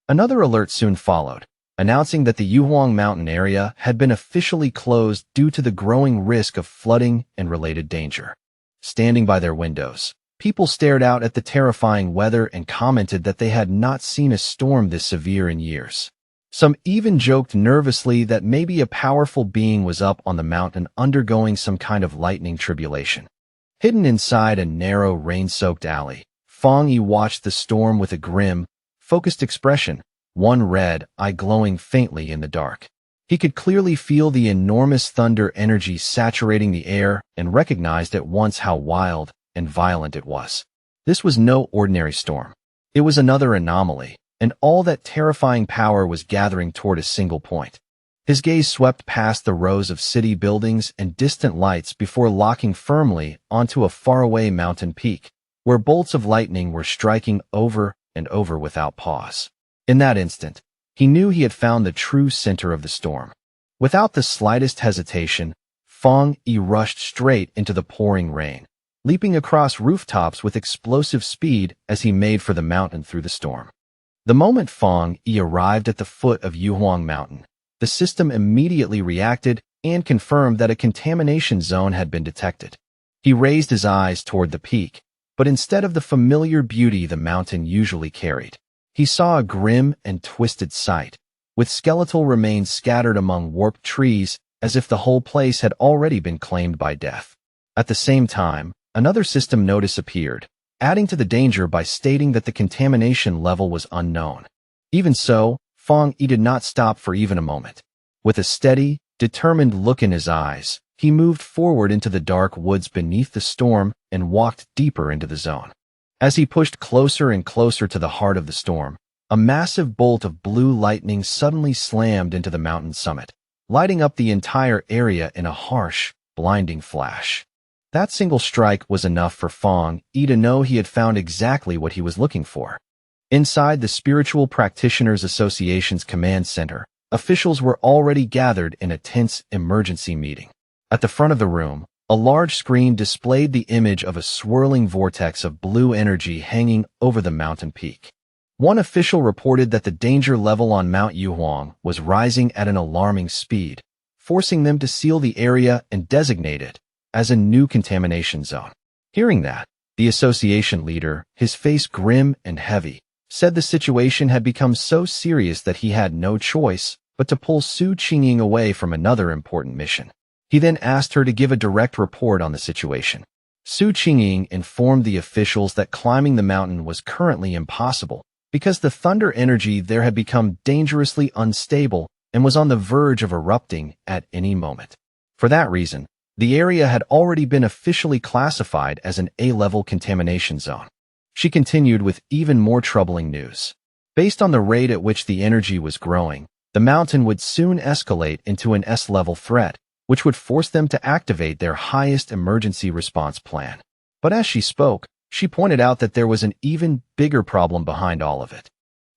Another alert soon followed, announcing that the Yuhuang Mountain area had been officially closed due to the growing risk of flooding and related danger. Standing by their windows, people stared out at the terrifying weather and commented that they had not seen a storm this severe in years. Some even joked nervously that maybe a powerful being was up on the mountain undergoing some kind of lightning tribulation. Hidden inside a narrow, rain-soaked alley, Fong Yi watched the storm with a grim, focused expression, one red eye glowing faintly in the dark. He could clearly feel the enormous thunder energy saturating the air and recognized at once how wild and violent it was. This was no ordinary storm. It was another anomaly, and all that terrifying power was gathering toward a single point. His gaze swept past the rows of city buildings and distant lights before locking firmly onto a faraway mountain peak, where bolts of lightning were striking over and over without pause. In that instant, he knew he had found the true center of the storm. Without the slightest hesitation, Fong Yi rushed straight into the pouring rain, leaping across rooftops with explosive speed as he made for the mountain through the storm. The moment Fong Yi arrived at the foot of Yuhuang Mountain, the system immediately reacted and confirmed that a contamination zone had been detected. He raised his eyes toward the peak, but instead of the familiar beauty the mountain usually carried, he saw a grim and twisted sight, with skeletal remains scattered among warped trees as if the whole place had already been claimed by death. At the same time, another system notice appeared, adding to the danger by stating that the contamination level was unknown. Even so, Fong Yi did not stop for even a moment. With a steady, determined look in his eyes, he moved forward into the dark woods beneath the storm and walked deeper into the zone. As he pushed closer and closer to the heart of the storm, a massive bolt of blue lightning suddenly slammed into the mountain summit, lighting up the entire area in a harsh, blinding flash. That single strike was enough for Fong Yi to know he had found exactly what he was looking for. Inside the Spiritual Practitioners Association's command center, officials were already gathered in a tense emergency meeting. At the front of the room, a large screen displayed the image of a swirling vortex of blue energy hanging over the mountain peak. One official reported that the danger level on Mount Yuhuang was rising at an alarming speed, forcing them to seal the area and designate it as a new contamination zone. Hearing that, the association leader, his face grim and heavy, said the situation had become so serious that he had no choice but to pull Su Qingying away from another important mission. He then asked her to give a direct report on the situation. Su Qingying informed the officials that climbing the mountain was currently impossible because the thunder energy there had become dangerously unstable and was on the verge of erupting at any moment. For that reason, the area had already been officially classified as an A-level contamination zone. She continued with even more troubling news. Based on the rate at which the energy was growing, the mountain would soon escalate into an S-level threat, which would force them to activate their highest emergency response plan. But as she spoke, she pointed out that there was an even bigger problem behind all of it.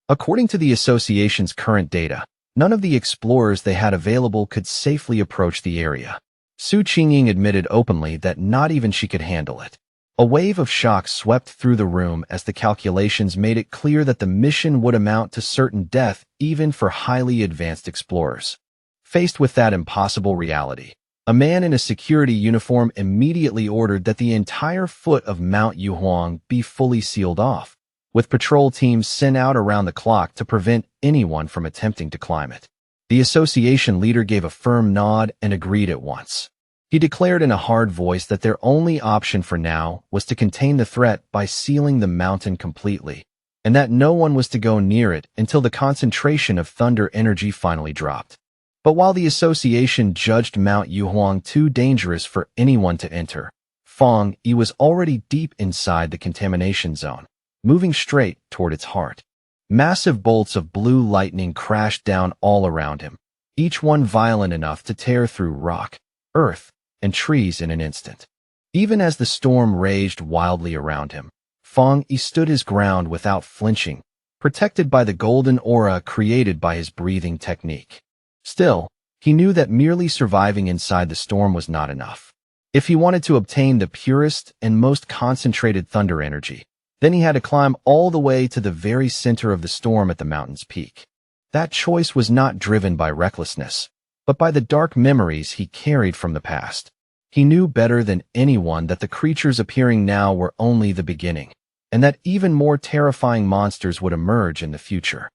According to the association's current data, none of the explorers they had available could safely approach the area. Su Qingying admitted openly that not even she could handle it. A wave of shock swept through the room as the calculations made it clear that the mission would amount to certain death even for highly advanced explorers. Faced with that impossible reality, a man in a security uniform immediately ordered that the entire foot of Mount Yuhuang be fully sealed off, with patrol teams sent out around the clock to prevent anyone from attempting to climb it. The association leader gave a firm nod and agreed at once. He declared in a hard voice that their only option for now was to contain the threat by sealing the mountain completely, and that no one was to go near it until the concentration of thunder energy finally dropped. But while the association judged Mount Yuhuang too dangerous for anyone to enter, Fang Yi was already deep inside the contamination zone, moving straight toward its heart. Massive bolts of blue lightning crashed down all around him, each one violent enough to tear through rock, earth, and trees in an instant. Even as the storm raged wildly around him, Fang Yi stood his ground without flinching, protected by the golden aura created by his breathing technique. Still, he knew that merely surviving inside the storm was not enough. If he wanted to obtain the purest and most concentrated thunder energy, then he had to climb all the way to the very center of the storm at the mountain's peak. That choice was not driven by recklessness, but by the dark memories he carried from the past. He knew better than anyone that the creatures appearing now were only the beginning, and that even more terrifying monsters would emerge in the future.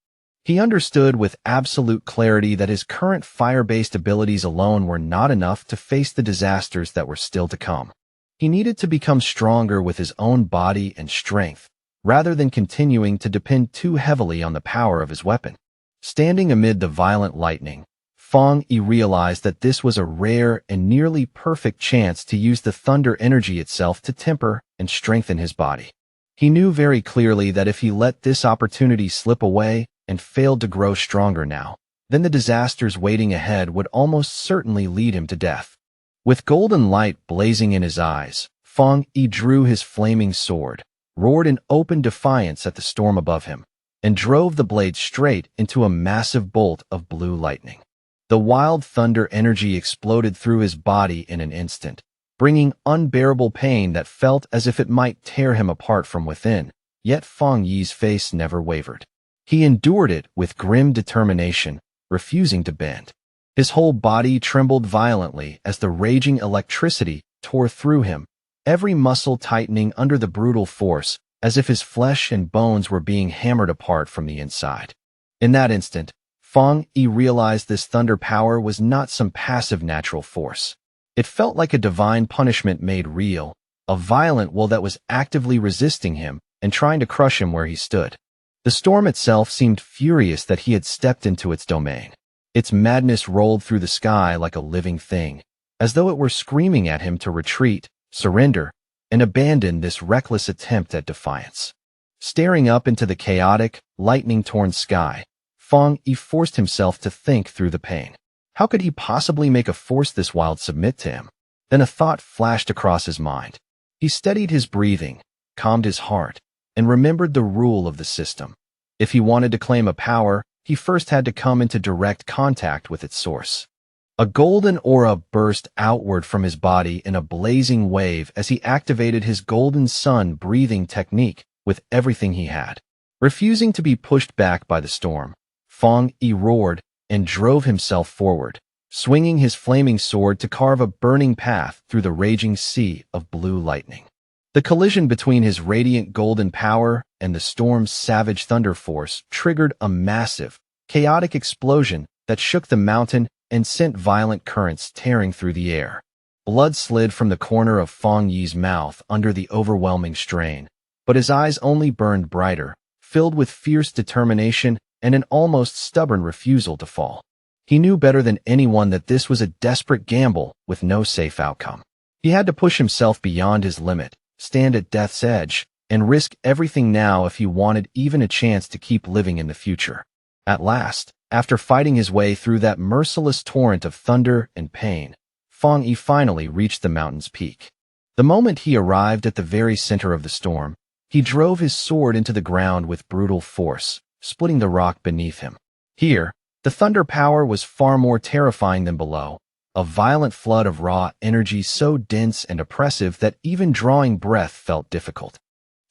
He understood with absolute clarity that his current fire-based abilities alone were not enough to face the disasters that were still to come. He needed to become stronger with his own body and strength, rather than continuing to depend too heavily on the power of his weapon. Standing amid the violent lightning, Fang Yi realized that this was a rare and nearly perfect chance to use the thunder energy itself to temper and strengthen his body. He knew very clearly that if he let this opportunity slip away and failed to grow stronger now, then the disasters waiting ahead would almost certainly lead him to death. With golden light blazing in his eyes, Fang Yi drew his flaming sword, roared in open defiance at the storm above him, and drove the blade straight into a massive bolt of blue lightning. The wild thunder energy exploded through his body in an instant, bringing unbearable pain that felt as if it might tear him apart from within, yet Fang Yi's face never wavered. He endured it with grim determination, refusing to bend. His whole body trembled violently as the raging electricity tore through him, every muscle tightening under the brutal force, as if his flesh and bones were being hammered apart from the inside. In that instant, Fang Yi realized this thunder power was not some passive natural force. It felt like a divine punishment made real, a violent will that was actively resisting him and trying to crush him where he stood. The storm itself seemed furious that he had stepped into its domain. Its madness rolled through the sky like a living thing, as though it were screaming at him to retreat, surrender, and abandon this reckless attempt at defiance. Staring up into the chaotic, lightning-torn sky, Fang Yi forced himself to think through the pain. How could he possibly make a force this wild submit to him? Then a thought flashed across his mind. He steadied his breathing, calmed his heart, and remembered the rule of the system. If he wanted to claim a power, he first had to come into direct contact with its source. A golden aura burst outward from his body in a blazing wave as he activated his golden sun breathing technique with everything he had. Refusing to be pushed back by the storm, Fang Yi roared and drove himself forward, swinging his flaming sword to carve a burning path through the raging sea of blue lightning. The collision between his radiant golden power and the storm's savage thunder force triggered a massive, chaotic explosion that shook the mountain and sent violent currents tearing through the air. Blood slid from the corner of Fang Yi's mouth under the overwhelming strain, but his eyes only burned brighter, filled with fierce determination and an almost stubborn refusal to fall. He knew better than anyone that this was a desperate gamble with no safe outcome. He had to push himself beyond his limit, stand at death's edge, and risk everything now if he wanted even a chance to keep living in the future. At last, after fighting his way through that merciless torrent of thunder and pain, Fang Yi finally reached the mountain's peak. The moment he arrived at the very center of the storm, he drove his sword into the ground with brutal force, splitting the rock beneath him. Here, the thunder power was far more terrifying than below, a violent flood of raw energy so dense and oppressive that even drawing breath felt difficult.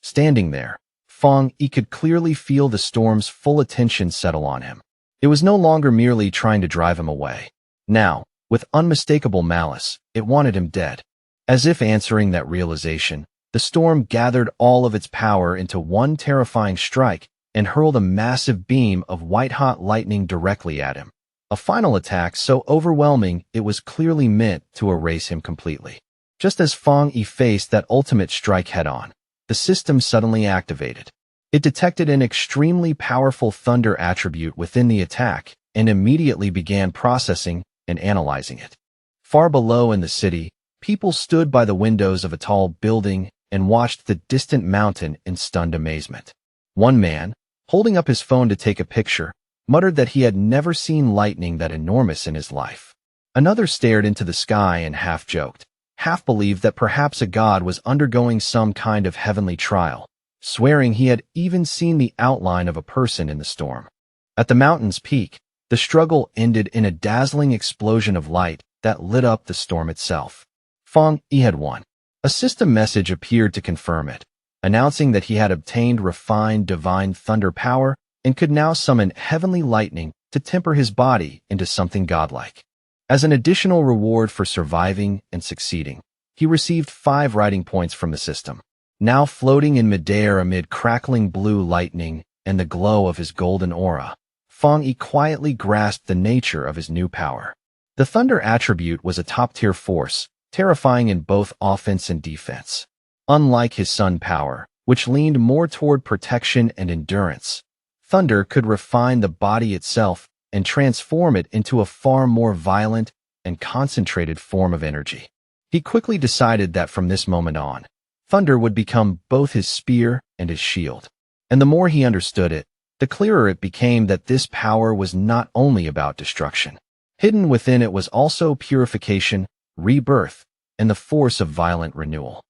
Standing there, Fang Yi could clearly feel the storm's full attention settle on him. It was no longer merely trying to drive him away. Now, with unmistakable malice, it wanted him dead. As if answering that realization, the storm gathered all of its power into one terrifying strike and hurled a massive beam of white-hot lightning directly at him. A final attack so overwhelming it was clearly meant to erase him completely. Just as Fang Yi faced that ultimate strike head-on, the system suddenly activated. It detected an extremely powerful thunder attribute within the attack and immediately began processing and analyzing it. Far below in the city, people stood by the windows of a tall building and watched the distant mountain in stunned amazement. One man, holding up his phone to take a picture, muttered that he had never seen lightning that enormous in his life. Another stared into the sky and half joked, half believed that perhaps a god was undergoing some kind of heavenly trial, swearing he had even seen the outline of a person in the storm. At the mountain's peak, the struggle ended in a dazzling explosion of light that lit up the storm itself. Fang Yi had won. A system message appeared to confirm it, announcing that he had obtained refined divine thunder power and could now summon heavenly lightning to temper his body into something godlike. As an additional reward for surviving and succeeding, he received 5 writing points from the system. Now floating in midair amid crackling blue lightning and the glow of his golden aura, Fang Yi quietly grasped the nature of his new power. The thunder attribute was a top-tier force, terrifying in both offense and defense. Unlike his sun power, which leaned more toward protection and endurance, thunder could refine the body itself and transform it into a far more violent and concentrated form of energy. He quickly decided that from this moment on, thunder would become both his spear and his shield. And the more he understood it, the clearer it became that this power was not only about destruction. Hidden within it was also purification, rebirth, and the force of violent renewal.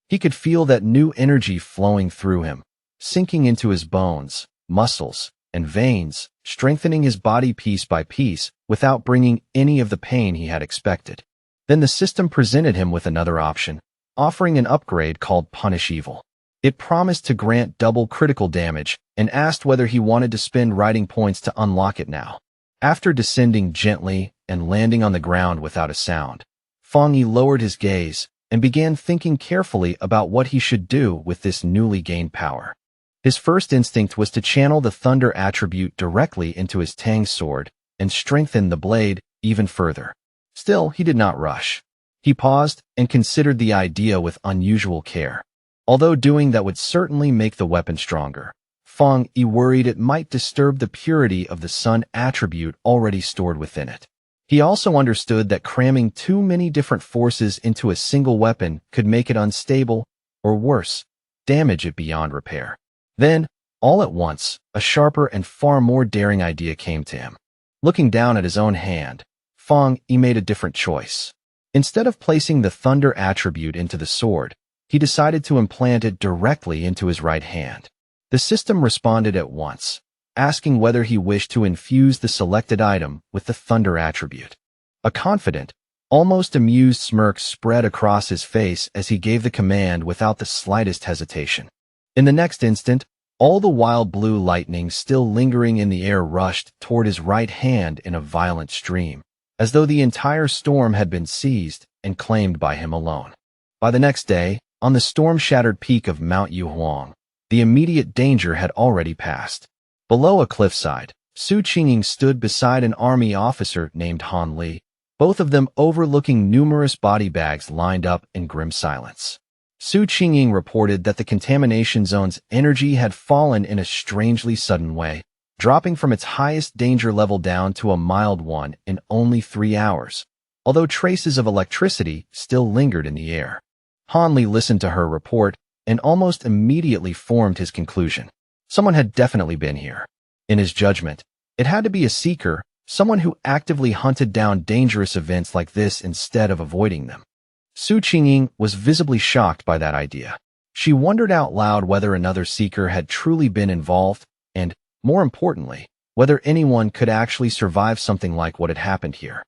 He could feel that new energy flowing through him, sinking into his bones, muscles, and veins, strengthening his body piece by piece without bringing any of the pain he had expected. Then the system presented him with another option, offering an upgrade called Punish Evil. It promised to grant double critical damage and asked whether he wanted to spend writing points to unlock it now. After descending gently and landing on the ground without a sound, Fang Yi lowered his gaze and began thinking carefully about what he should do with this newly gained power. His first instinct was to channel the thunder attribute directly into his Tang sword and strengthen the blade even further. Still, he did not rush. He paused and considered the idea with unusual care. Although doing that would certainly make the weapon stronger, Fang Yi worried it might disturb the purity of the sun attribute already stored within it. He also understood that cramming too many different forces into a single weapon could make it unstable, or worse, damage it beyond repair. Then, all at once, a sharper and far more daring idea came to him. Looking down at his own hand, Fang Yi made a different choice. Instead of placing the thunder attribute into the sword, he decided to implant it directly into his right hand. The system responded at once, asking whether he wished to infuse the selected item with the thunder attribute. A confident, almost amused smirk spread across his face as he gave the command without the slightest hesitation. In the next instant, all the wild blue lightning still lingering in the air rushed toward his right hand in a violent stream, as though the entire storm had been seized and claimed by him alone. By the next day, on the storm-shattered peak of Mount Yuhuang, the immediate danger had already passed. Below a cliffside, Su Qingying stood beside an army officer named Han Li, both of them overlooking numerous body bags lined up in grim silence. Su Qingying reported that the contamination zone's energy had fallen in a strangely sudden way, dropping from its highest danger level down to a mild one in only 3 hours, although traces of electricity still lingered in the air. Han Li listened to her report and almost immediately formed his conclusion. Someone had definitely been here. In his judgment, it had to be a seeker, someone who actively hunted down dangerous events like this instead of avoiding them. Su Qingying was visibly shocked by that idea. She wondered out loud whether another seeker had truly been involved and, more importantly, whether anyone could actually survive something like what had happened here.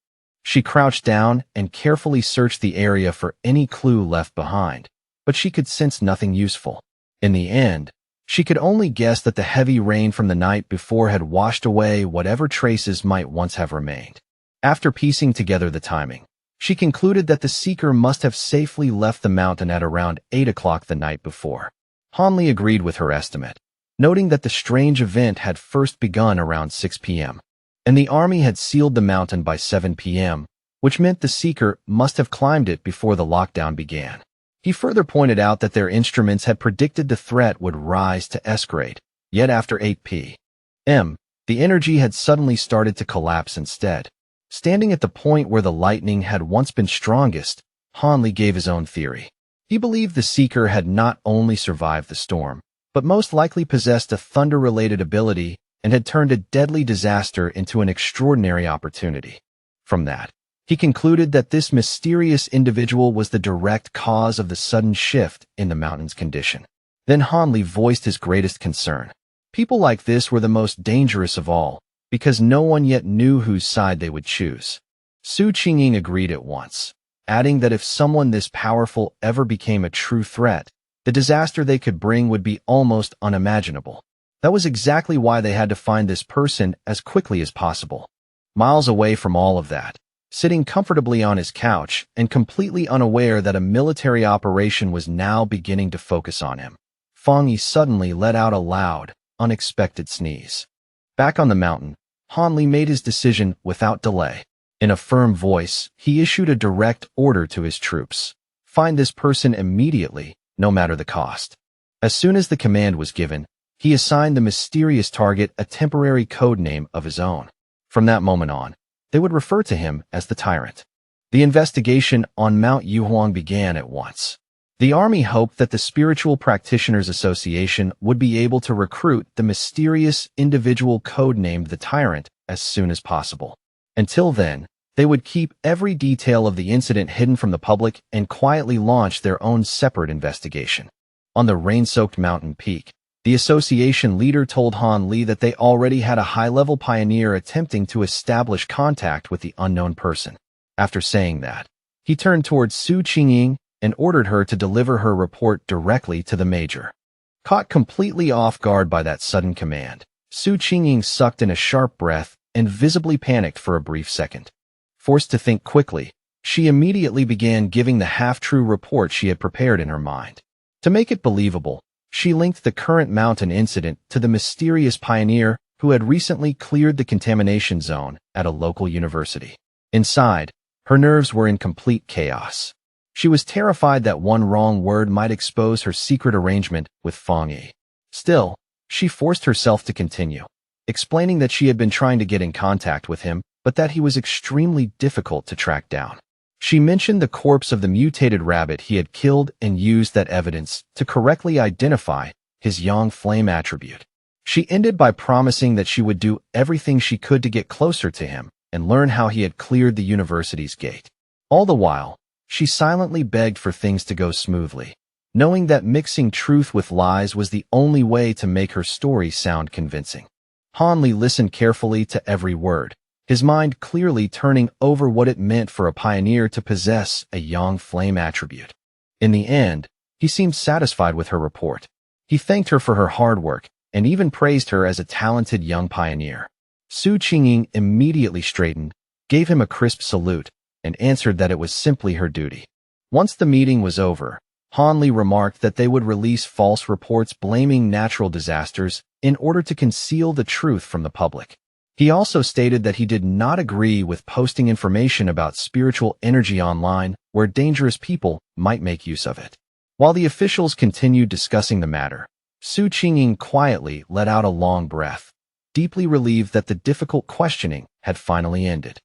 She crouched down and carefully searched the area for any clue left behind, but she could sense nothing useful. In the end, she could only guess that the heavy rain from the night before had washed away whatever traces might once have remained. After piecing together the timing, she concluded that the seeker must have safely left the mountain at around 8 o'clock the night before. Han Li agreed with her estimate, noting that the strange event had first begun around 6 p.m., and the army had sealed the mountain by 7 p.m., which meant the seeker must have climbed it before the lockdown began. He further pointed out that their instruments had predicted the threat would rise to escalate, yet after 8 p.m., the energy had suddenly started to collapse instead. Standing at the point where the lightning had once been strongest, Han Li gave his own theory. He believed the seeker had not only survived the storm, but most likely possessed a thunder-related ability and had turned a deadly disaster into an extraordinary opportunity. From that, he concluded that this mysterious individual was the direct cause of the sudden shift in the mountain's condition. Then Han Li voiced his greatest concern. People like this were the most dangerous of all, because no one yet knew whose side they would choose. Su Qingying agreed at once, adding that if someone this powerful ever became a true threat, the disaster they could bring would be almost unimaginable. That was exactly why they had to find this person as quickly as possible. Miles away from all of that, sitting comfortably on his couch and completely unaware that a military operation was now beginning to focus on him, Fang Yi suddenly let out a loud, unexpected sneeze. Back on the mountain, Han Li made his decision without delay. In a firm voice, he issued a direct order to his troops. Find this person immediately, no matter the cost. As soon as the command was given, he assigned the mysterious target a temporary code name of his own. From that moment on, they would refer to him as the Tyrant. The investigation on Mount Yuhuang began at once. The army hoped that the Spiritual Practitioners Association would be able to recruit the mysterious individual codenamed the Tyrant as soon as possible. Until then, they would keep every detail of the incident hidden from the public and quietly launch their own separate investigation. On the rain-soaked mountain peak, the association leader told Han Li that they already had a high-level pioneer attempting to establish contact with the unknown person. After saying that, he turned towards Su Qingying and ordered her to deliver her report directly to the major. Caught completely off guard by that sudden command, Su Qingying sucked in a sharp breath and visibly panicked for a brief second. Forced to think quickly, she immediately began giving the half-true report she had prepared in her mind. To make it believable, she linked the current mountain incident to the mysterious pioneer who had recently cleared the contamination zone at a local university. Inside, her nerves were in complete chaos. She was terrified that one wrong word might expose her secret arrangement with Fang Yi. Still, she forced herself to continue, explaining that she had been trying to get in contact with him, but that he was extremely difficult to track down. She mentioned the corpse of the mutated rabbit he had killed and used that evidence to correctly identify his yang flame attribute. She ended by promising that she would do everything she could to get closer to him and learn how he had cleared the university's gate. All the while, she silently begged for things to go smoothly, knowing that mixing truth with lies was the only way to make her story sound convincing. Han Li listened carefully to every word, his mind clearly turning over what it meant for a pioneer to possess a yang flame attribute. In the end, he seemed satisfied with her report. He thanked her for her hard work and even praised her as a talented young pioneer. Su Qingying immediately straightened, gave him a crisp salute, and answered that it was simply her duty. Once the meeting was over, Han Li remarked that they would release false reports blaming natural disasters in order to conceal the truth from the public. He also stated that he did not agree with posting information about spiritual energy online where dangerous people might make use of it. While the officials continued discussing the matter, Su Qingying quietly let out a long breath, deeply relieved that the difficult questioning had finally ended.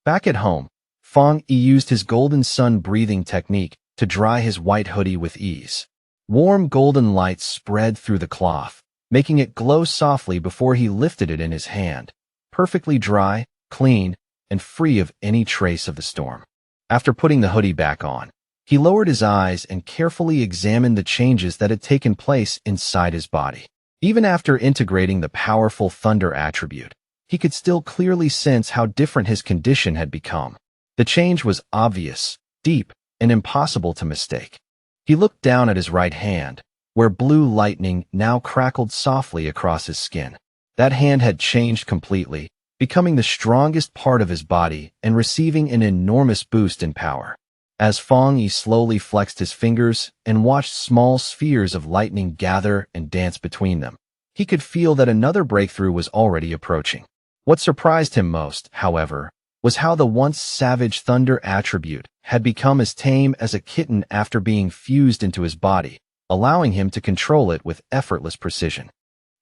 Back at home, Fang Yi used his golden sun breathing technique to dry his white hoodie with ease. Warm golden light spread through the cloth, making it glow softly before he lifted it in his hand, perfectly dry, clean, and free of any trace of the storm. After putting the hoodie back on, he lowered his eyes and carefully examined the changes that had taken place inside his body. Even after integrating the powerful thunder attribute, he could still clearly sense how different his condition had become. The change was obvious, deep, and impossible to mistake. He looked down at his right hand, where blue lightning now crackled softly across his skin. That hand had changed completely, becoming the strongest part of his body and receiving an enormous boost in power. As Fang Yi slowly flexed his fingers and watched small spheres of lightning gather and dance between them, he could feel that another breakthrough was already approaching. What surprised him most, however, was how the once savage thunder attribute had become as tame as a kitten after being fused into his body, allowing him to control it with effortless precision.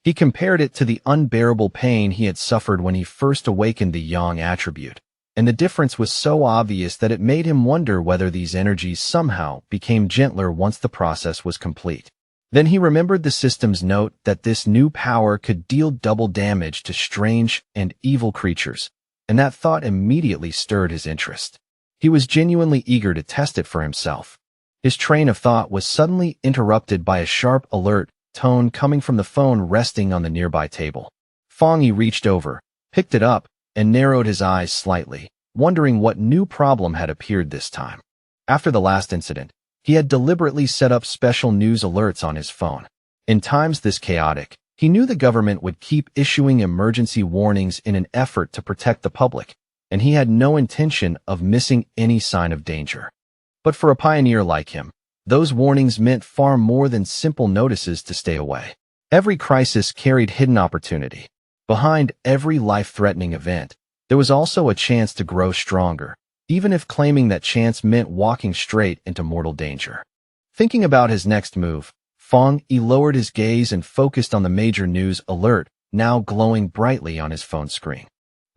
He compared it to the unbearable pain he had suffered when he first awakened the yang attribute, and the difference was so obvious that it made him wonder whether these energies somehow became gentler once the process was complete. Then he remembered the system's note that this new power could deal double damage to strange and evil creatures, and that thought immediately stirred his interest. He was genuinely eager to test it for himself. His train of thought was suddenly interrupted by a sharp, alert tone coming from the phone resting on the nearby table. Fang Yi reached over, picked it up, and narrowed his eyes slightly, wondering what new problem had appeared this time. After the last incident, he had deliberately set up special news alerts on his phone. In times this chaotic, he knew the government would keep issuing emergency warnings in an effort to protect the public, and he had no intention of missing any sign of danger. But for a pioneer like him, those warnings meant far more than simple notices to stay away. Every crisis carried hidden opportunity. Behind every life-threatening event, there was also a chance to grow stronger, even if claiming that chance meant walking straight into mortal danger. Thinking about his next move, Fang Yi lowered his gaze and focused on the major news alert, now glowing brightly on his phone screen.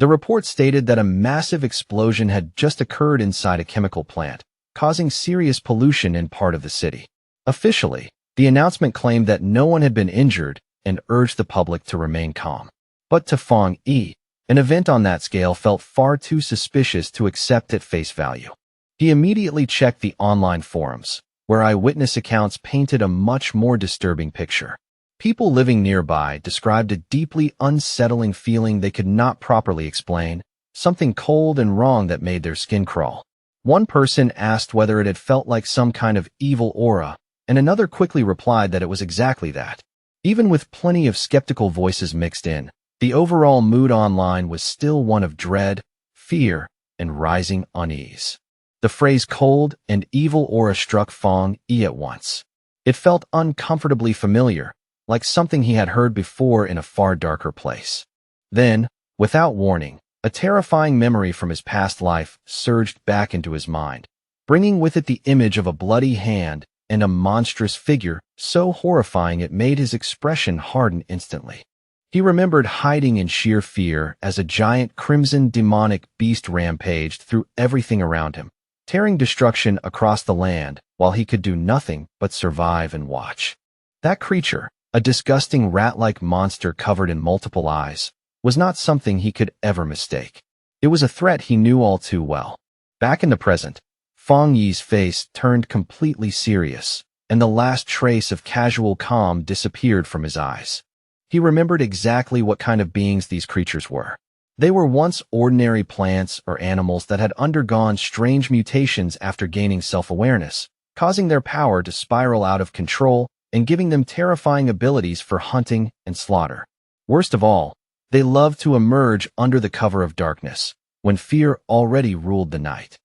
The report stated that a massive explosion had just occurred inside a chemical plant, causing serious pollution in part of the city. Officially, the announcement claimed that no one had been injured and urged the public to remain calm. But to Fang Yi, an event on that scale felt far too suspicious to accept at face value. He immediately checked the online forums, where eyewitness accounts painted a much more disturbing picture. People living nearby described a deeply unsettling feeling they could not properly explain, something cold and wrong that made their skin crawl. One person asked whether it had felt like some kind of evil aura, and another quickly replied that it was exactly that. Even with plenty of skeptical voices mixed in, the overall mood online was still one of dread, fear, and rising unease. The phrase cold and evil aura struck Fang Yi at once. It felt uncomfortably familiar, like something he had heard before in a far darker place. Then, without warning, a terrifying memory from his past life surged back into his mind, bringing with it the image of a bloody hand and a monstrous figure so horrifying it made his expression harden instantly. He remembered hiding in sheer fear as a giant crimson demonic beast rampaged through everything around him, tearing destruction across the land while he could do nothing but survive and watch. That creature, a disgusting rat-like monster covered in multiple eyes, was not something he could ever mistake. It was a threat he knew all too well. Back in the present, Fang Yi's face turned completely serious, and the last trace of casual calm disappeared from his eyes. He remembered exactly what kind of beings these creatures were. They were once ordinary plants or animals that had undergone strange mutations after gaining self-awareness, causing their power to spiral out of control and giving them terrifying abilities for hunting and slaughter. Worst of all, they loved to emerge under the cover of darkness, when fear already ruled the night.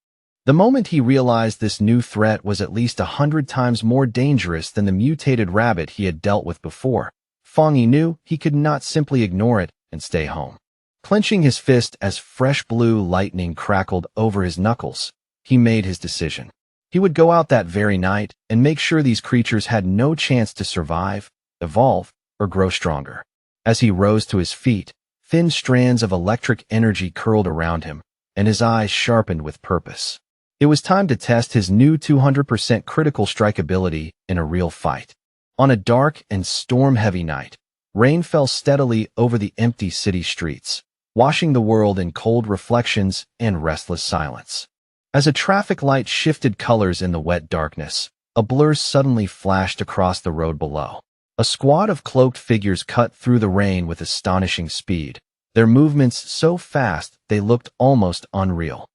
The moment he realized this new threat was at least 100 times more dangerous than the mutated rabbit he had dealt with before, Fang Yi knew he could not simply ignore it and stay home. Clenching his fist as fresh blue lightning crackled over his knuckles, he made his decision. He would go out that very night and make sure these creatures had no chance to survive, evolve, or grow stronger. As he rose to his feet, thin strands of electric energy curled around him, and his eyes sharpened with purpose. It was time to test his new 200% critical strike ability in a real fight. On a dark and storm-heavy night, rain fell steadily over the empty city streets, washing the world in cold reflections and restless silence. As a traffic light shifted colors in the wet darkness, a blur suddenly flashed across the road below. A squad of cloaked figures cut through the rain with astonishing speed, their movements so fast they looked almost unreal.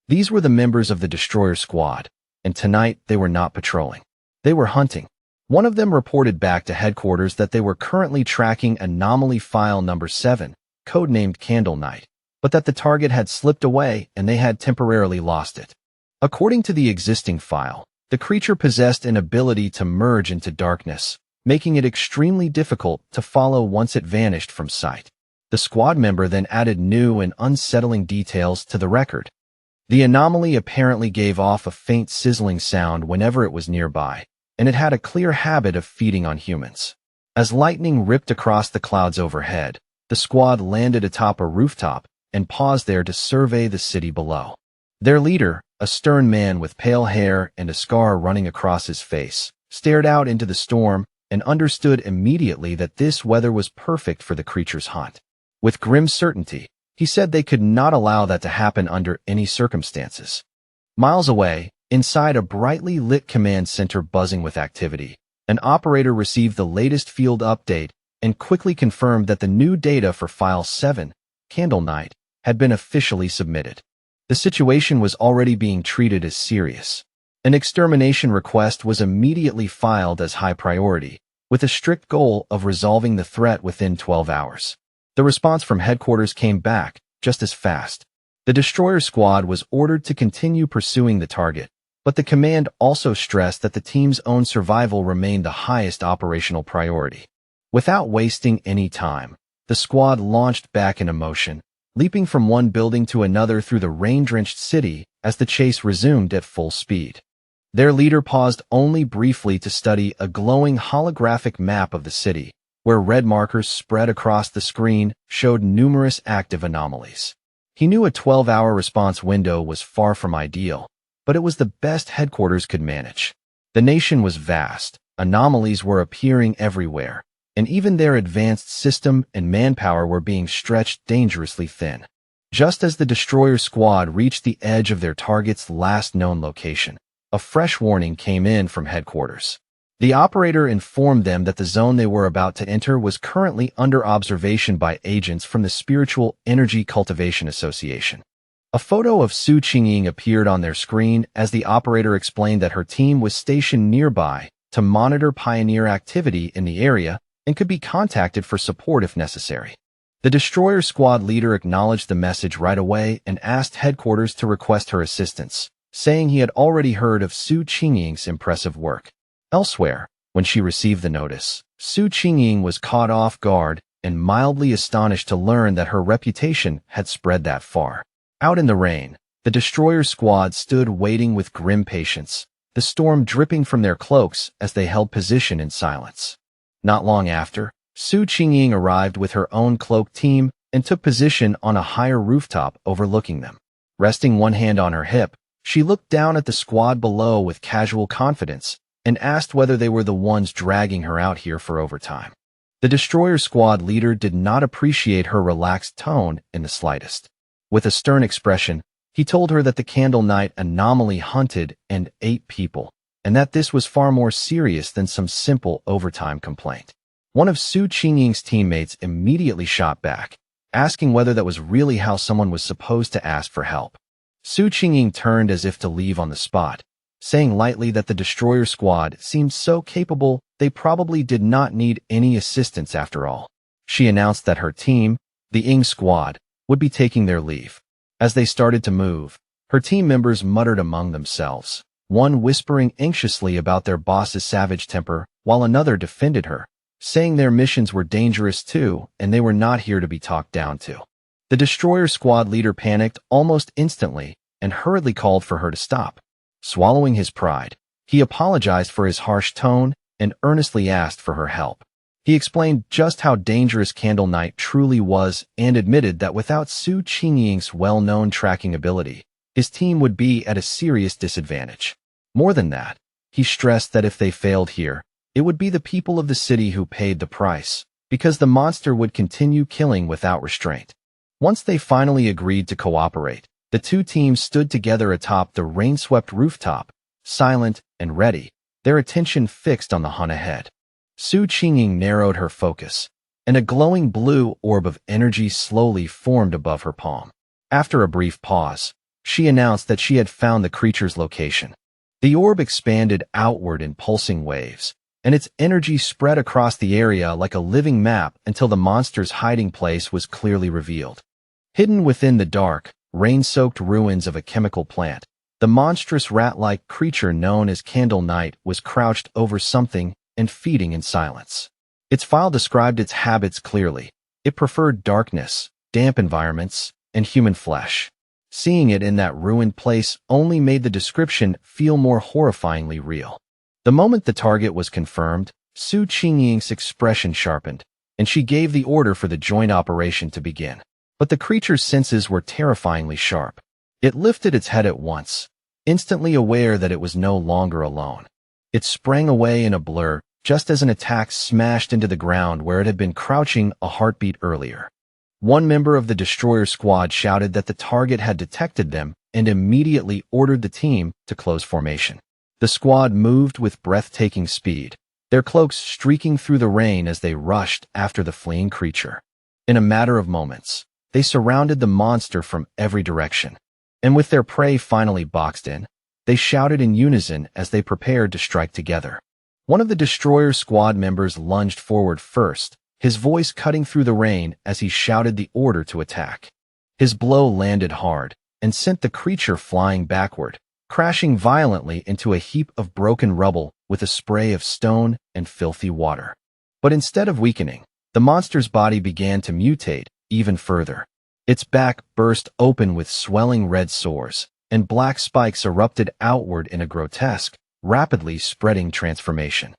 These were the members of the Destroyer Squad, and tonight they were not patrolling. They were hunting. One of them reported back to headquarters that they were currently tracking Anomaly File Number 7, codenamed Candle Night, but that the target had slipped away and they had temporarily lost it. According to the existing file, the creature possessed an ability to merge into darkness, making it extremely difficult to follow once it vanished from sight. The squad member then added new and unsettling details to the record. The anomaly apparently gave off a faint sizzling sound whenever it was nearby, and it had a clear habit of feeding on humans. As lightning ripped across the clouds overhead, the squad landed atop a rooftop and paused there to survey the city below. Their leader, a stern man with pale hair and a scar running across his face, stared out into the storm and understood immediately that this weather was perfect for the creature's hunt. With grim certainty, he said they could not allow that to happen under any circumstances. Miles away, inside a brightly lit command center buzzing with activity, an operator received the latest field update and quickly confirmed that the new data for File 7, Candle Night, had been officially submitted. The situation was already being treated as serious. An extermination request was immediately filed as high priority, with a strict goal of resolving the threat within 12 hours. The response from headquarters came back just as fast. The Destroyer Squad was ordered to continue pursuing the target, but the command also stressed that the team's own survival remained the highest operational priority. Without wasting any time, the squad launched back into motion, leaping from one building to another through the rain-drenched city as the chase resumed at full speed. Their leader paused only briefly to study a glowing holographic map of the city, where red markers spread across the screen showed numerous active anomalies. He knew a 12-hour response window was far from ideal, but it was the best headquarters could manage. The nation was vast, anomalies were appearing everywhere, and even their advanced system and manpower were being stretched dangerously thin. Just as the Destroyer Squad reached the edge of their target's last known location, a fresh warning came in from headquarters. The operator informed them that the zone they were about to enter was currently under observation by agents from the Spiritual Energy Cultivation Association. A photo of Su Qingying appeared on their screen as the operator explained that her team was stationed nearby to monitor pioneer activity in the area and could be contacted for support if necessary. The Destroyer Squad leader acknowledged the message right away and asked headquarters to request her assistance, saying he had already heard of Su Qingying's impressive work. Elsewhere, when she received the notice, Su Qingying was caught off guard and mildly astonished to learn that her reputation had spread that far. Out in the rain, the Destroyer Squad stood waiting with grim patience, the storm dripping from their cloaks as they held position in silence. Not long after, Su Qingying arrived with her own cloaked team and took position on a higher rooftop overlooking them. Resting one hand on her hip, she looked down at the squad below with casual confidence and asked whether they were the ones dragging her out here for overtime. The Destroyer Squad leader did not appreciate her relaxed tone in the slightest. With a stern expression, he told her that the Candle Night anomaly hunted and ate people, and that this was far more serious than some simple overtime complaint. One of Su Qingying's teammates immediately shot back, asking whether that was really how someone was supposed to ask for help. Su Qingying turned as if to leave on the spot, saying lightly that the Destroyer Squad seemed so capable they probably did not need any assistance after all. She announced that her team, the Ing Squad, would be taking their leave. As they started to move, her team members muttered among themselves, one whispering anxiously about their boss's savage temper, while another defended her, saying their missions were dangerous too and they were not here to be talked down to. The destroyer squad leader panicked almost instantly and hurriedly called for her to stop. Swallowing his pride, he apologized for his harsh tone and earnestly asked for her help. He explained just how dangerous Candle Knight truly was and admitted that without Su Qingying's well-known tracking ability, his team would be at a serious disadvantage. More than that, he stressed that if they failed here, it would be the people of the city who paid the price, because the monster would continue killing without restraint. Once they finally agreed to cooperate, the two teams stood together atop the rain-swept rooftop, silent and ready, their attention fixed on the hunt ahead. Su Qingying narrowed her focus, and a glowing blue orb of energy slowly formed above her palm. After a brief pause, she announced that she had found the creature's location. The orb expanded outward in pulsing waves, and its energy spread across the area like a living map until the monster's hiding place was clearly revealed. Hidden within the dark, rain-soaked ruins of a chemical plant, the monstrous rat-like creature known as Candle Knight was crouched over something and feeding in silence. Its file described its habits clearly. It preferred darkness, damp environments, and human flesh. Seeing it in that ruined place only made the description feel more horrifyingly real. The moment the target was confirmed, Su Qingying's expression sharpened, and she gave the order for the joint operation to begin. But the creature's senses were terrifyingly sharp. It lifted its head at once, instantly aware that it was no longer alone. It sprang away in a blur, just as an attack smashed into the ground where it had been crouching a heartbeat earlier. One member of the destroyer squad shouted that the target had detected them and immediately ordered the team to close formation. The squad moved with breathtaking speed, their cloaks streaking through the rain as they rushed after the fleeing creature. In a matter of moments, they surrounded the monster from every direction, and with their prey finally boxed in, they shouted in unison as they prepared to strike together. One of the destroyer squad members lunged forward first, his voice cutting through the rain as he shouted the order to attack. His blow landed hard and sent the creature flying backward, crashing violently into a heap of broken rubble with a spray of stone and filthy water. But instead of weakening, the monster's body began to mutate even further. Its back burst open with swelling red sores, and black spikes erupted outward in a grotesque, rapidly spreading transformation.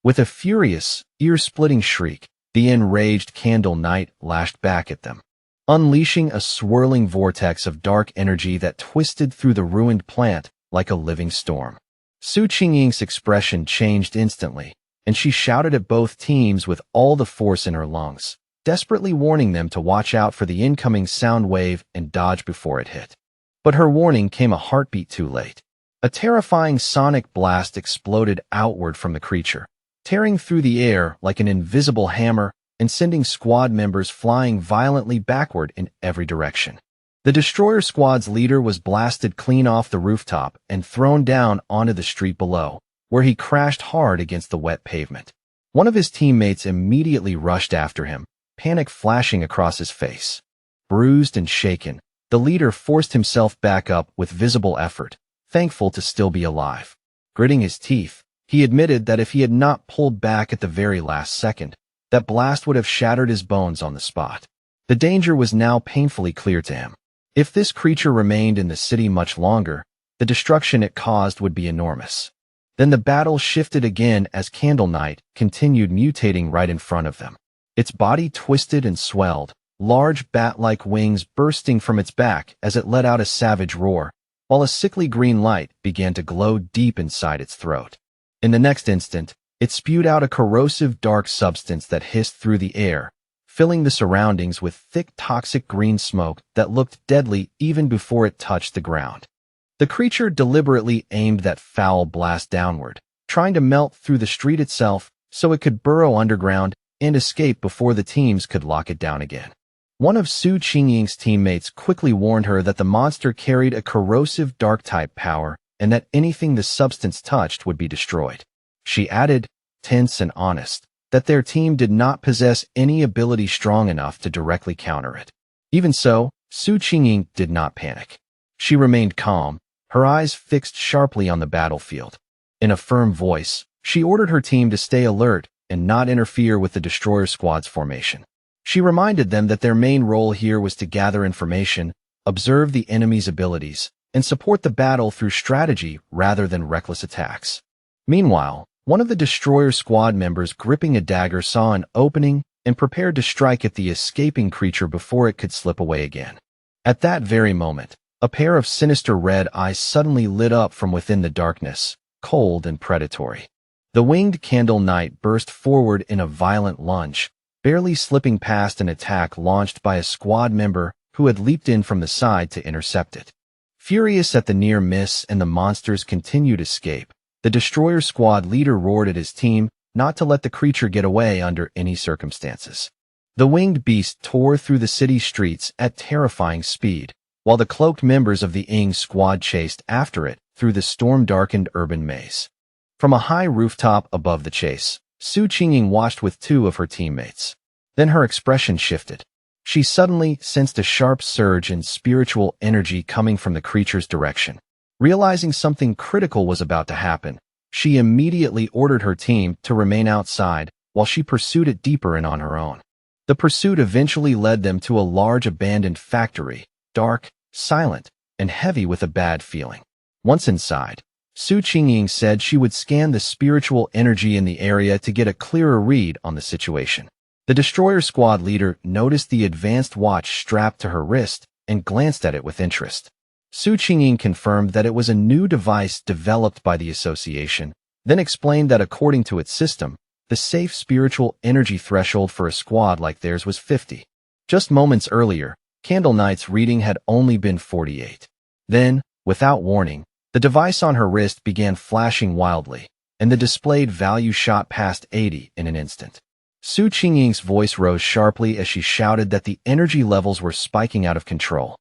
With a furious, ear-splitting shriek, the enraged Candle Knight lashed back at them, unleashing a swirling vortex of dark energy that twisted through the ruined plant like a living storm. Su Qingying's expression changed instantly, and she shouted at both teams with all the force in her lungs, desperately warning them to watch out for the incoming sound wave and dodge before it hit. But her warning came a heartbeat too late. A terrifying sonic blast exploded outward from the creature, tearing through the air like an invisible hammer and sending squad members flying violently backward in every direction. The destroyer squad's leader was blasted clean off the rooftop and thrown down onto the street below, where he crashed hard against the wet pavement. One of his teammates immediately rushed after him, panic flashing across his face. Bruised and shaken, the leader forced himself back up with visible effort, thankful to still be alive. Gritting his teeth, he admitted that if he had not pulled back at the very last second, that blast would have shattered his bones on the spot. The danger was now painfully clear to him. If this creature remained in the city much longer, the destruction it caused would be enormous. Then the battle shifted again as Candle Knight continued mutating right in front of them. Its body twisted and swelled, large bat-like wings bursting from its back as it let out a savage roar, while a sickly green light began to glow deep inside its throat. In the next instant, it spewed out a corrosive dark substance that hissed through the air, filling the surroundings with thick toxic green smoke that looked deadly even before it touched the ground. The creature deliberately aimed that foul blast downward, trying to melt through the street itself so it could burrow underground and escape before the teams could lock it down again. One of Su Qingying's teammates quickly warned her that the monster carried a corrosive dark-type power and that anything the substance touched would be destroyed. She added, tense and honest, that their team did not possess any ability strong enough to directly counter it. Even so, Su Qingying did not panic. She remained calm, her eyes fixed sharply on the battlefield. In a firm voice, she ordered her team to stay alert and not interfere with the destroyer squad's formation. She reminded them that their main role here was to gather information, observe the enemy's abilities, and support the battle through strategy rather than reckless attacks. Meanwhile, one of the destroyer squad members gripping a dagger saw an opening and prepared to strike at the escaping creature before it could slip away again. At that very moment, a pair of sinister red eyes suddenly lit up from within the darkness, cold and predatory. The winged candle knight burst forward in a violent lunge, barely slipping past an attack launched by a squad member who had leaped in from the side to intercept it. Furious at the near miss and the monster's continued escape, the destroyer squad leader roared at his team not to let the creature get away under any circumstances. The winged beast tore through the city streets at terrifying speed, while the cloaked members of the Ing squad chased after it through the storm-darkened urban maze. From a high rooftop above the chase, Su Qingying watched with two of her teammates. Then her expression shifted. She suddenly sensed a sharp surge in spiritual energy coming from the creature's direction. Realizing something critical was about to happen, she immediately ordered her team to remain outside while she pursued it deeper and on her own. The pursuit eventually led them to a large abandoned factory, dark, silent, and heavy with a bad feeling. Once inside, Su Qingying said she would scan the spiritual energy in the area to get a clearer read on the situation. The destroyer squad leader noticed the advanced watch strapped to her wrist and glanced at it with interest. Su Qingying confirmed that it was a new device developed by the association, then explained that according to its system, the safe spiritual energy threshold for a squad like theirs was 50. Just moments earlier, Candle Knight's reading had only been 48. Then, without warning, the device on her wrist began flashing wildly, and the displayed value shot past 80 in an instant. Su Qingying's voice rose sharply as she shouted that the energy levels were spiking out of control.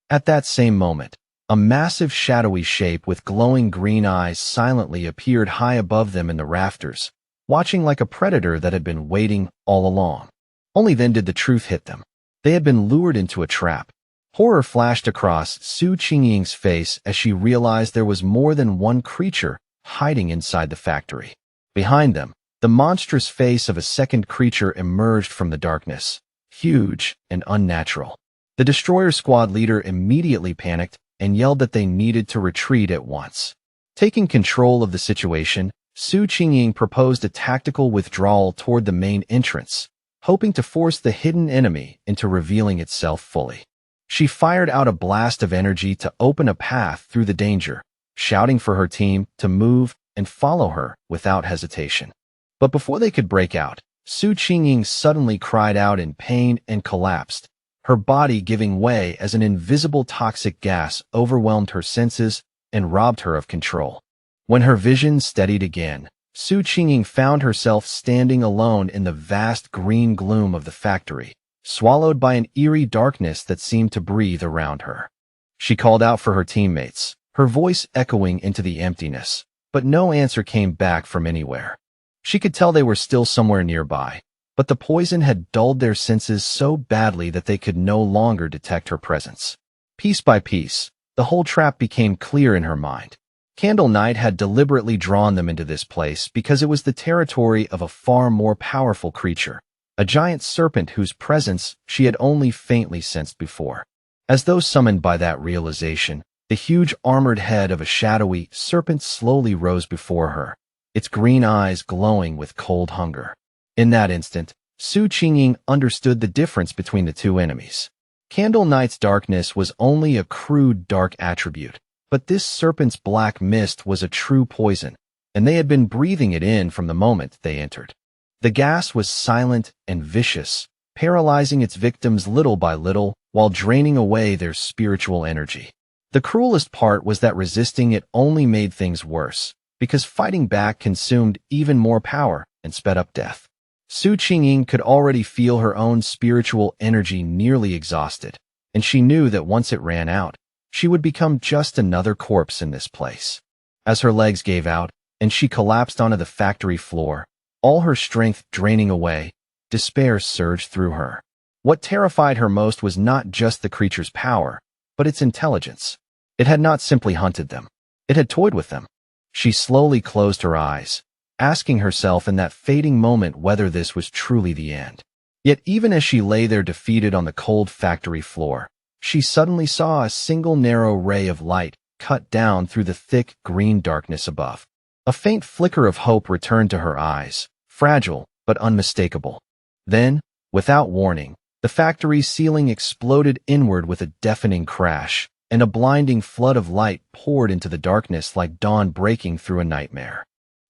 At that same moment, a massive shadowy shape with glowing green eyes silently appeared high above them in the rafters, watching like a predator that had been waiting all along. Only then did the truth hit them. They had been lured into a trap. Horror flashed across Su Qingying's face as she realized there was more than one creature hiding inside the factory. Behind them, the monstrous face of a second creature emerged from the darkness, huge and unnatural. The destroyer squad leader immediately panicked and yelled that they needed to retreat at once. Taking control of the situation, Su Qingying proposed a tactical withdrawal toward the main entrance, hoping to force the hidden enemy into revealing itself fully. She fired out a blast of energy to open a path through the danger, shouting for her team to move and follow her without hesitation. But before they could break out, Su Qingying suddenly cried out in pain and collapsed, her body giving way as an invisible toxic gas overwhelmed her senses and robbed her of control. When her vision steadied again, Su Qingying found herself standing alone in the vast green gloom of the factory, swallowed by an eerie darkness that seemed to breathe around her. She called out for her teammates, her voice echoing into the emptiness, but no answer came back from anywhere. She could tell they were still somewhere nearby, but the poison had dulled their senses so badly that they could no longer detect her presence. Piece by piece, the whole trap became clear in her mind. Candle Knight had deliberately drawn them into this place because it was the territory of a far more powerful creature, a giant serpent whose presence she had only faintly sensed before. As though summoned by that realization, the huge armored head of a shadowy serpent slowly rose before her, its green eyes glowing with cold hunger. In that instant, Su Qingying understood the difference between the two enemies. Candle Knight's darkness was only a crude dark attribute, but this serpent's black mist was a true poison, and they had been breathing it in from the moment they entered. The gas was silent and vicious, paralyzing its victims little by little while draining away their spiritual energy. The cruelest part was that resisting it only made things worse, because fighting back consumed even more power and sped up death. Su Qingying could already feel her own spiritual energy nearly exhausted, and she knew that once it ran out, she would become just another corpse in this place. As her legs gave out and she collapsed onto the factory floor, all her strength draining away, despair surged through her. What terrified her most was not just the creature's power, but its intelligence. It had not simply hunted them. It had toyed with them. She slowly closed her eyes, asking herself in that fading moment whether this was truly the end. Yet even as she lay there defeated on the cold factory floor, she suddenly saw a single narrow ray of light cut down through the thick green darkness above. A faint flicker of hope returned to her eyes, fragile but unmistakable. Then, without warning, the factory's ceiling exploded inward with a deafening crash, and a blinding flood of light poured into the darkness like dawn breaking through a nightmare.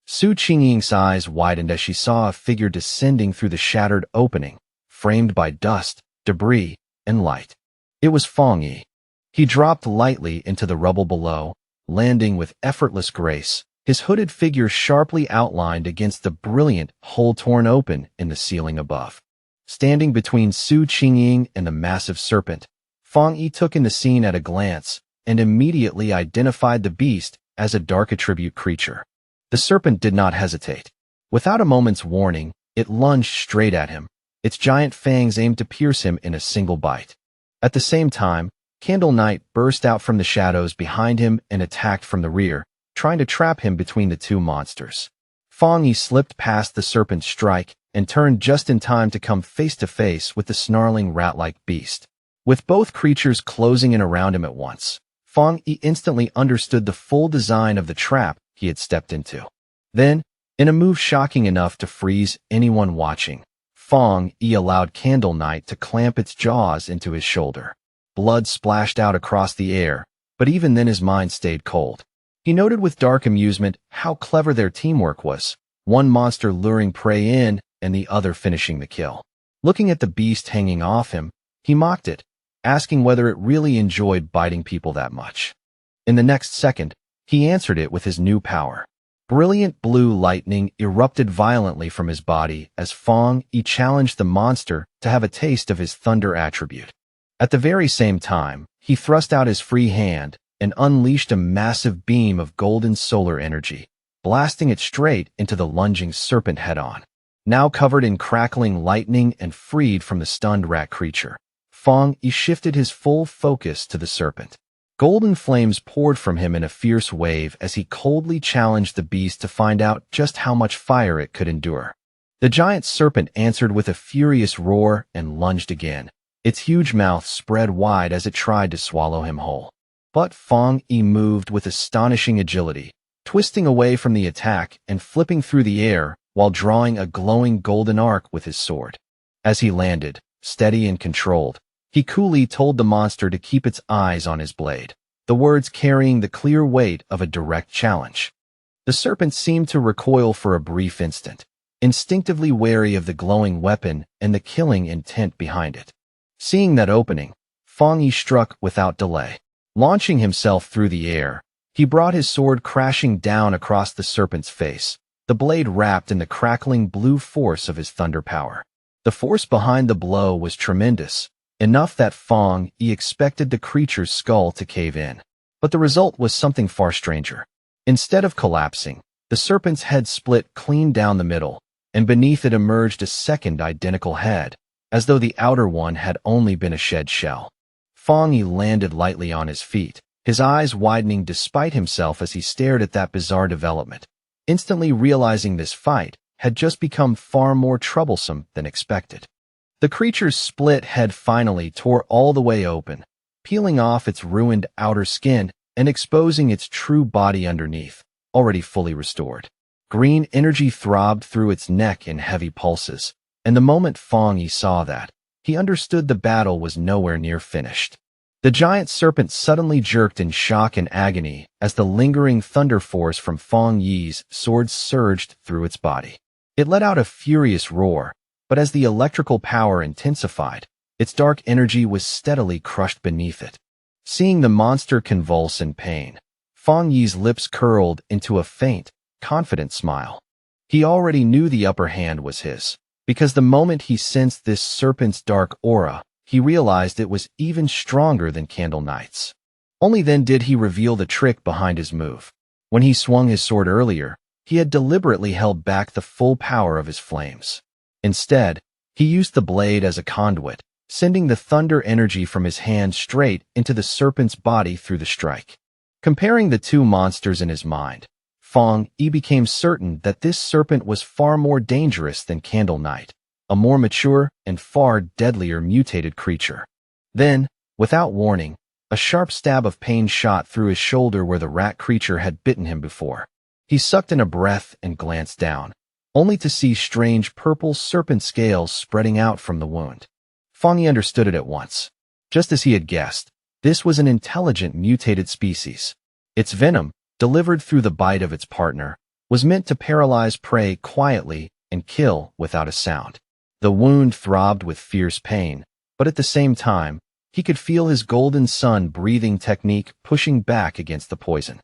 Su Qingying's eyes widened as she saw a figure descending through the shattered opening, framed by dust, debris, and light. It was Fong Yi. He dropped lightly into the rubble below, landing with effortless grace, his hooded figure sharply outlined against the brilliant hole torn open in the ceiling above. Standing between Su Qingying and the massive serpent, Fong Yi took in the scene at a glance and immediately identified the beast as a dark attribute creature. The serpent did not hesitate. Without a moment's warning, it lunged straight at him, its giant fangs aimed to pierce him in a single bite. At the same time, Candle Knight burst out from the shadows behind him and attacked from the rear, trying to trap him between the two monsters. Fong Yi slipped past the serpent's strike and turned just in time to come face to face with the snarling rat-like beast. With both creatures closing in around him at once, Fong Yi instantly understood the full design of the trap he had stepped into. Then, in a move shocking enough to freeze anyone watching, Fong Yi allowed Candle Knight to clamp its jaws into his shoulder. Blood splashed out across the air, but even then his mind stayed cold. He noted with dark amusement how clever their teamwork was, one monster luring prey in and the other finishing the kill. Looking at the beast hanging off him, he mocked it, asking whether it really enjoyed biting people that much. In the next second, he answered it with his new power. Brilliant blue lightning erupted violently from his body as Fong Yi challenged the monster to have a taste of his thunder attribute. At the very same time, he thrust out his free hand and unleashed a massive beam of golden solar energy, blasting it straight into the lunging serpent head-on. Now covered in crackling lightning and freed from the stunned rat creature, Fong Yi shifted his full focus to the serpent. Golden flames poured from him in a fierce wave as he coldly challenged the beast to find out just how much fire it could endure. The giant serpent answered with a furious roar and lunged again, its huge mouth spread wide as it tried to swallow him whole. But Fong Yi moved with astonishing agility, twisting away from the attack and flipping through the air while drawing a glowing golden arc with his sword. As he landed, steady and controlled, he coolly told the monster to keep its eyes on his blade, the words carrying the clear weight of a direct challenge. The serpent seemed to recoil for a brief instant, instinctively wary of the glowing weapon and the killing intent behind it. Seeing that opening, Fong Yi struck without delay. Launching himself through the air, he brought his sword crashing down across the serpent's face, the blade wrapped in the crackling blue force of his thunder power. The force behind the blow was tremendous, enough that Fong Yi expected the creature's skull to cave in. But the result was something far stranger. Instead of collapsing, the serpent's head split clean down the middle, and beneath it emerged a second identical head, as though the outer one had only been a shed shell. Fong Yi landed lightly on his feet, his eyes widening despite himself as he stared at that bizarre development, instantly realizing this fight had just become far more troublesome than expected. The creature's split head finally tore all the way open, peeling off its ruined outer skin and exposing its true body underneath, already fully restored. Green energy throbbed through its neck in heavy pulses, and the moment Fong Yi saw that, he understood the battle was nowhere near finished. The giant serpent suddenly jerked in shock and agony as the lingering thunder force from Fong Yi's sword surged through its body. It let out a furious roar, but as the electrical power intensified, its dark energy was steadily crushed beneath it. Seeing the monster convulse in pain, Fong Yi's lips curled into a faint, confident smile. He already knew the upper hand was his, because the moment he sensed this serpent's dark aura, he realized it was even stronger than Candle Knight's. Only then did he reveal the trick behind his move. When he swung his sword earlier, he had deliberately held back the full power of his flames. Instead, he used the blade as a conduit, sending the thunder energy from his hand straight into the serpent's body through the strike. Comparing the two monsters in his mind, Fong Yi became certain that this serpent was far more dangerous than Candle Knight, a more mature and far deadlier mutated creature. Then, without warning, a sharp stab of pain shot through his shoulder where the rat creature had bitten him before. He sucked in a breath and glanced down, only to see strange purple serpent scales spreading out from the wound. Fang Yi understood it at once. Just as he had guessed, this was an intelligent mutated species. Its venom, delivered through the bite of its partner, was meant to paralyze prey quietly and kill without a sound. The wound throbbed with fierce pain, but at the same time, he could feel his golden sun breathing technique pushing back against the poison.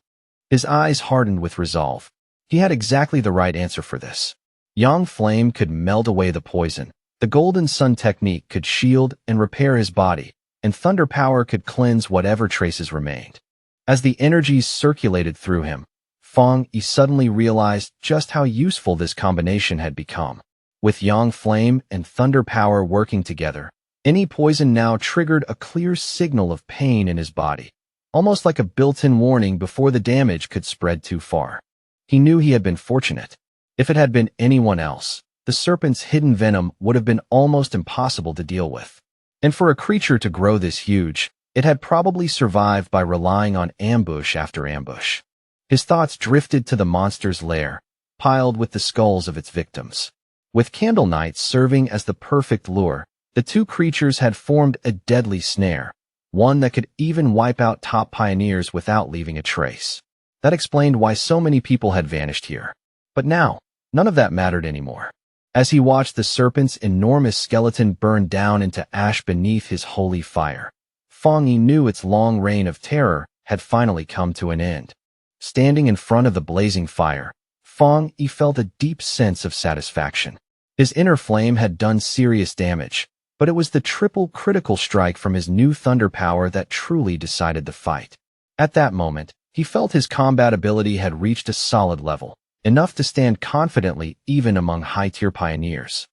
His eyes hardened with resolve. He had exactly the right answer for this. Yang Flame could melt away the poison, the golden sun technique could shield and repair his body, and thunder power could cleanse whatever traces remained. As the energies circulated through him, Fang Yi suddenly realized just how useful this combination had become. With Yang Flame and thunder power working together, any poison now triggered a clear signal of pain in his body, almost like a built-in warning before the damage could spread too far. He knew he had been fortunate. If it had been anyone else, the serpent's hidden venom would have been almost impossible to deal with. And for a creature to grow this huge, it had probably survived by relying on ambush after ambush. His thoughts drifted to the monster's lair, piled with the skulls of its victims. With Candle Knight serving as the perfect lure, the two creatures had formed a deadly snare, one that could even wipe out top pioneers without leaving a trace. That explained why so many people had vanished here. But now, none of that mattered anymore. As he watched the serpent's enormous skeleton burn down into ash beneath his holy fire, Fang Yi knew its long reign of terror had finally come to an end. Standing in front of the blazing fire, Fang Yi felt a deep sense of satisfaction. His inner flame had done serious damage, but it was the triple critical strike from his new thunder power that truly decided the fight. At that moment, he felt his combat ability had reached a solid level, enough to stand confidently even among high-tier pioneers.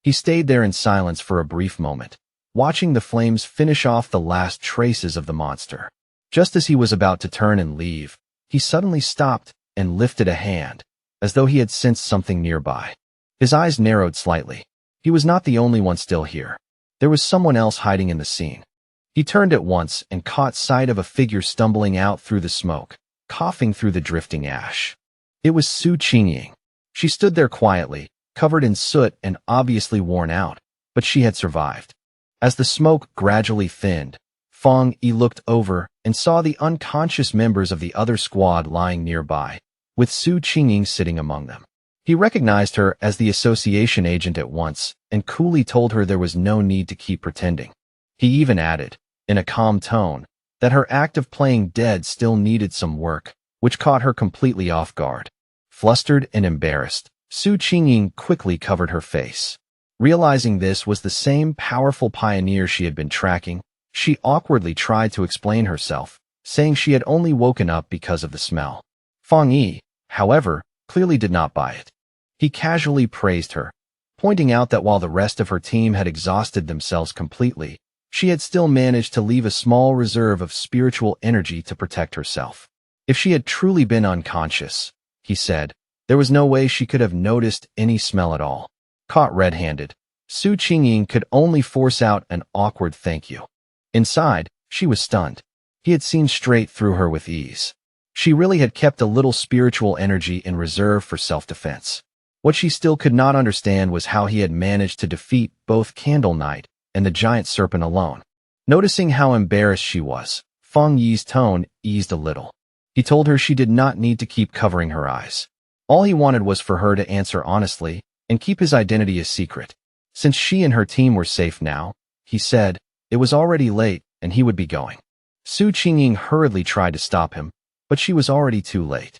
He stayed there in silence for a brief moment, watching the flames finish off the last traces of the monster. Just as he was about to turn and leave, he suddenly stopped and lifted a hand, as though he had sensed something nearby. His eyes narrowed slightly. He was not the only one still here. There was someone else hiding in the scene. He turned at once and caught sight of a figure stumbling out through the smoke, coughing through the drifting ash. It was Su Qingying. She stood there quietly, covered in soot and obviously worn out, but she had survived. As the smoke gradually thinned, Fang Yi looked over and saw the unconscious members of the other squad lying nearby, with Su Qingying sitting among them. He recognized her as the association agent at once and coolly told her there was no need to keep pretending. He even added, in a calm tone, that her act of playing dead still needed some work, which caught her completely off guard. Flustered and embarrassed, Su Qingying quickly covered her face. Realizing this was the same powerful pioneer she had been tracking, she awkwardly tried to explain herself, saying she had only woken up because of the smell. Fang Yi, however, clearly did not buy it. He casually praised her, pointing out that while the rest of her team had exhausted themselves completely, she had still managed to leave a small reserve of spiritual energy to protect herself. If she had truly been unconscious, he said, there was no way she could have noticed any smell at all. Caught red-handed, Su Qingying could only force out an awkward thank you. Inside, she was stunned. He had seen straight through her with ease. She really had kept a little spiritual energy in reserve for self-defense. What she still could not understand was how he had managed to defeat both Candle Knight and the giant serpent alone. Noticing how embarrassed she was, Fang Yi's tone eased a little. He told her she did not need to keep covering her eyes. All he wanted was for her to answer honestly and keep his identity a secret. Since she and her team were safe now, he said, it was already late and he would be going. Su Qingying hurriedly tried to stop him, but she was already too late.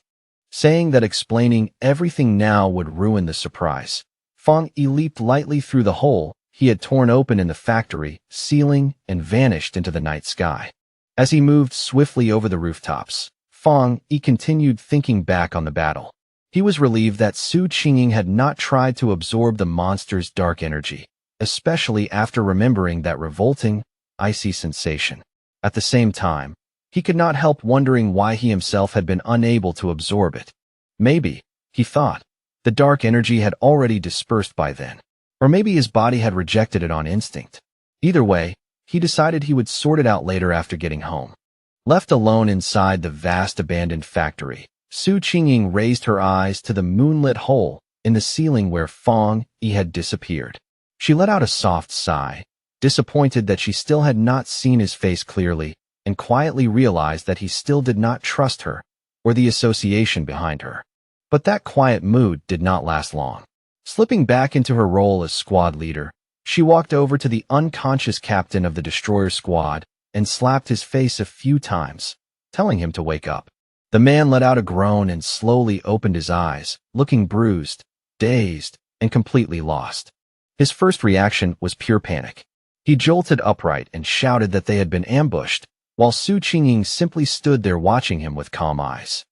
Saying that explaining everything now would ruin the surprise, Fang Yi leaped lightly through the hole he had torn open in the factory ceiling and vanished into the night sky. As he moved swiftly over the rooftops, Fang Yi continued thinking back on the battle. He was relieved that Su Qingying had not tried to absorb the monster's dark energy, especially after remembering that revolting, icy sensation. At the same time, he could not help wondering why he himself had been unable to absorb it. Maybe, he thought, the dark energy had already dispersed by then. Or maybe his body had rejected it on instinct. Either way, he decided he would sort it out later after getting home. Left alone inside the vast abandoned factory, Su Qingying raised her eyes to the moonlit hole in the ceiling where Fong Yi had disappeared. She let out a soft sigh, disappointed that she still had not seen his face clearly, and quietly realized that he still did not trust her or the association behind her. But that quiet mood did not last long. Slipping back into her role as squad leader, she walked over to the unconscious captain of the destroyer squad and slapped his face a few times, telling him to wake up. The man let out a groan and slowly opened his eyes, looking bruised, dazed, and completely lost. His first reaction was pure panic. He jolted upright and shouted that they had been ambushed, while Su Qingying simply stood there watching him with calm eyes.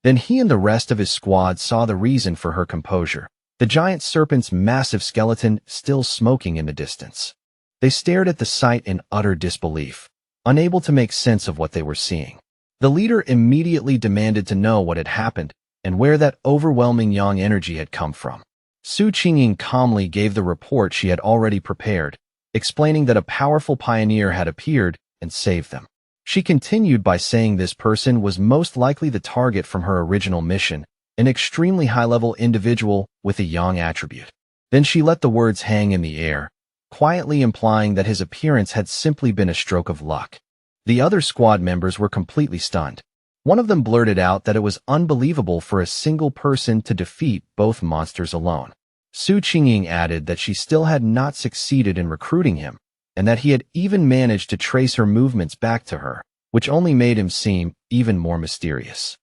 Then he and the rest of his squad saw the reason for her composure, the giant serpent's massive skeleton still smoking in the distance. They stared at the sight in utter disbelief, unable to make sense of what they were seeing. The leader immediately demanded to know what had happened and where that overwhelming yang energy had come from. Su Qingying calmly gave the report she had already prepared, explaining that a powerful pioneer had appeared and saved them. She continued by saying this person was most likely the target from her original mission, an extremely high-level individual with a yang attribute. Then she let the words hang in the air, quietly implying that his appearance had simply been a stroke of luck. The other squad members were completely stunned. One of them blurted out that it was unbelievable for a single person to defeat both monsters alone. Su Qingying added that she still had not succeeded in recruiting him, and that he had even managed to trace her movements back to her, which only made him seem even more mysterious.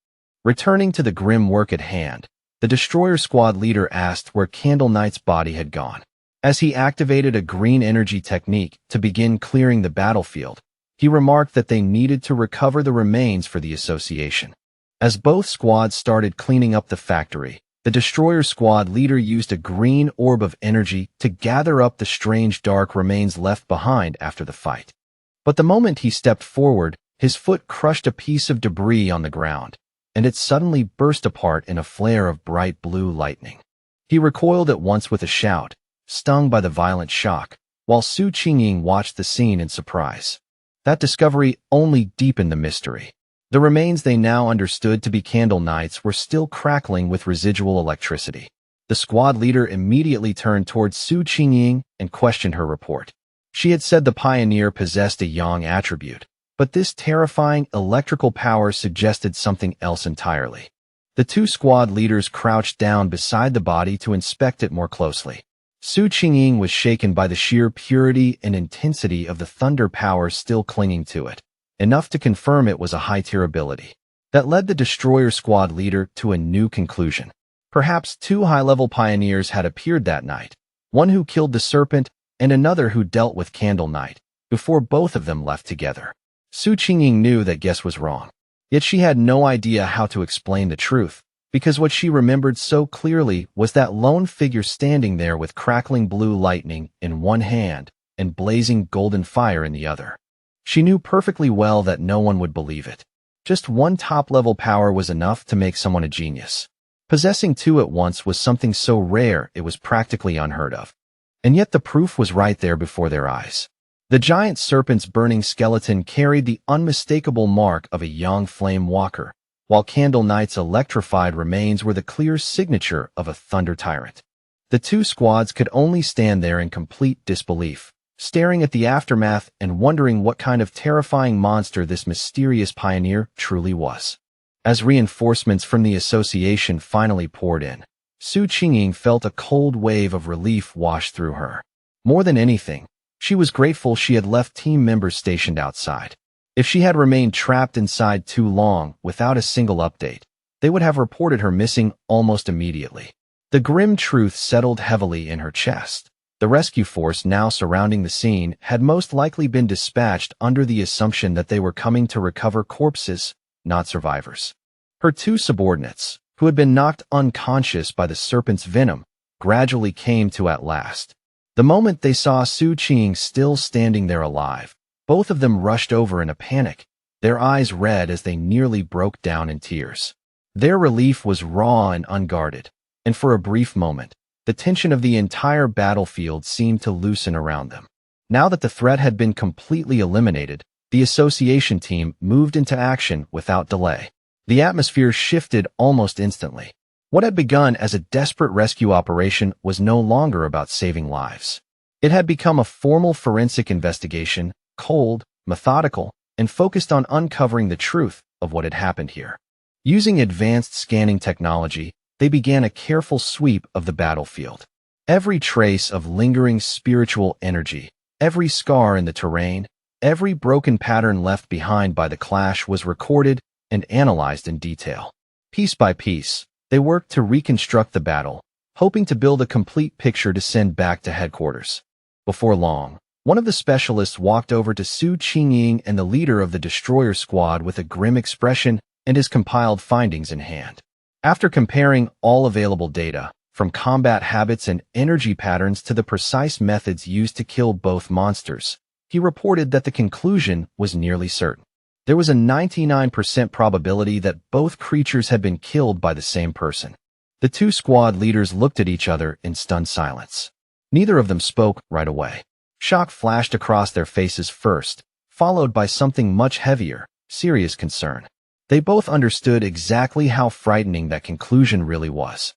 Returning to the grim work at hand, the destroyer squad leader asked where Candle Knight's body had gone. As he activated a green energy technique to begin clearing the battlefield, he remarked that they needed to recover the remains for the association. As both squads started cleaning up the factory, the destroyer squad leader used a green orb of energy to gather up the strange dark remains left behind after the fight. But the moment he stepped forward, his foot crushed a piece of debris on the ground, and it suddenly burst apart in a flare of bright blue lightning. He recoiled at once with a shout, stung by the violent shock, while Su Qingying watched the scene in surprise. That discovery only deepened the mystery. The remains they now understood to be Candle Knights were still crackling with residual electricity. The squad leader immediately turned towards Su Qingying and questioned her report. She had said the pioneer possessed a yang attribute, but this terrifying electrical power suggested something else entirely. The two squad leaders crouched down beside the body to inspect it more closely. Su Qingying was shaken by the sheer purity and intensity of the thunder power still clinging to it, enough to confirm it was a high-tier ability. That led the destroyer squad leader to a new conclusion. Perhaps two high-level pioneers had appeared that night, one who killed the serpent and another who dealt with Candle Knight, before both of them left together. Su Qingying knew that guess was wrong, yet she had no idea how to explain the truth, because what she remembered so clearly was that lone figure standing there with crackling blue lightning in one hand and blazing golden fire in the other. She knew perfectly well that no one would believe it. Just one top-level power was enough to make someone a genius. Possessing two at once was something so rare it was practically unheard of. And yet the proof was right there before their eyes. The giant serpent's burning skeleton carried the unmistakable mark of a yang flame walker, while Candle Knight's electrified remains were the clear signature of a thunder tyrant. The two squads could only stand there in complete disbelief, staring at the aftermath and wondering what kind of terrifying monster this mysterious pioneer truly was. As reinforcements from the association finally poured in, Su Qingying felt a cold wave of relief wash through her. More than anything, she was grateful she had left team members stationed outside. If she had remained trapped inside too long without a single update, they would have reported her missing almost immediately. The grim truth settled heavily in her chest. The rescue force now surrounding the scene had most likely been dispatched under the assumption that they were coming to recover corpses, not survivors. Her two subordinates, who had been knocked unconscious by the serpent's venom, gradually came to at last. The moment they saw Su Qingying still standing there alive, both of them rushed over in a panic, their eyes red as they nearly broke down in tears. Their relief was raw and unguarded, and for a brief moment, The tension of the entire battlefield seemed to loosen around them. Now that the threat had been completely eliminated, the association team moved into action without delay. The atmosphere shifted almost instantly. What had begun as a desperate rescue operation was no longer about saving lives. It had become a formal forensic investigation, cold, methodical, and focused on uncovering the truth of what had happened here. Using advanced scanning technology, they began a careful sweep of the battlefield. Every trace of lingering spiritual energy, every scar in the terrain, every broken pattern left behind by the clash was recorded and analyzed in detail. Piece by piece, they worked to reconstruct the battle, hoping to build a complete picture to send back to headquarters. Before long, one of the specialists walked over to Su Qingying and the leader of the destroyer squad with a grim expression and his compiled findings in hand. After comparing all available data, from combat habits and energy patterns to the precise methods used to kill both monsters, he reported that the conclusion was nearly certain. There was a 99% probability that both creatures had been killed by the same person. The two squad leaders looked at each other in stunned silence. Neither of them spoke right away. Shock flashed across their faces first, followed by something much heavier, serious concern. They both understood exactly how frightening that conclusion really was.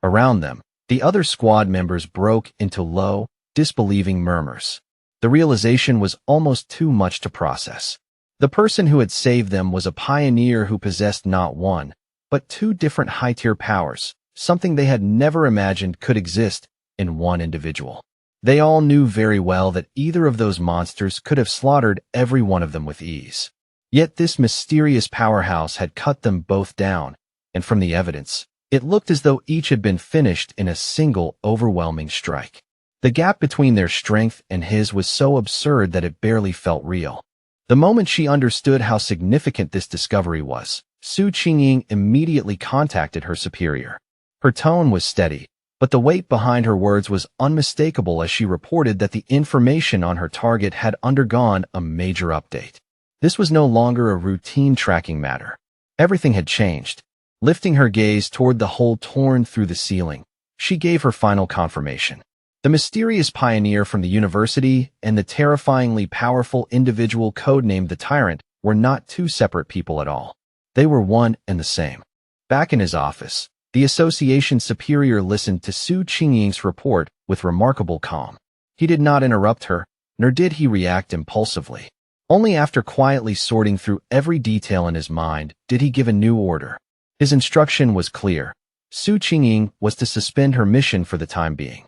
Around them, the other squad members broke into low, disbelieving murmurs. The realization was almost too much to process. The person who had saved them was a pioneer who possessed not one, but two different high-tier powers, something they had never imagined could exist in one individual. They all knew very well that either of those monsters could have slaughtered every one of them with ease. Yet this mysterious powerhouse had cut them both down, and from the evidence, it looked as though each had been finished in a single, overwhelming strike. The gap between their strength and his was so absurd that it barely felt real. The moment she understood how significant this discovery was, Su Qingying immediately contacted her superior. Her tone was steady, but the weight behind her words was unmistakable as she reported that the information on her target had undergone a major update. This was no longer a routine tracking matter. Everything had changed. Lifting her gaze toward the hole torn through the ceiling, she gave her final confirmation. The mysterious pioneer from the university and the terrifyingly powerful individual codenamed the Tyrant were not two separate people at all. They were one and the same. Back in his office, the association superior listened to Su Qingying's report with remarkable calm. He did not interrupt her, nor did he react impulsively. Only after quietly sorting through every detail in his mind did he give a new order. His instruction was clear. Su Qingying was to suspend her mission for the time being.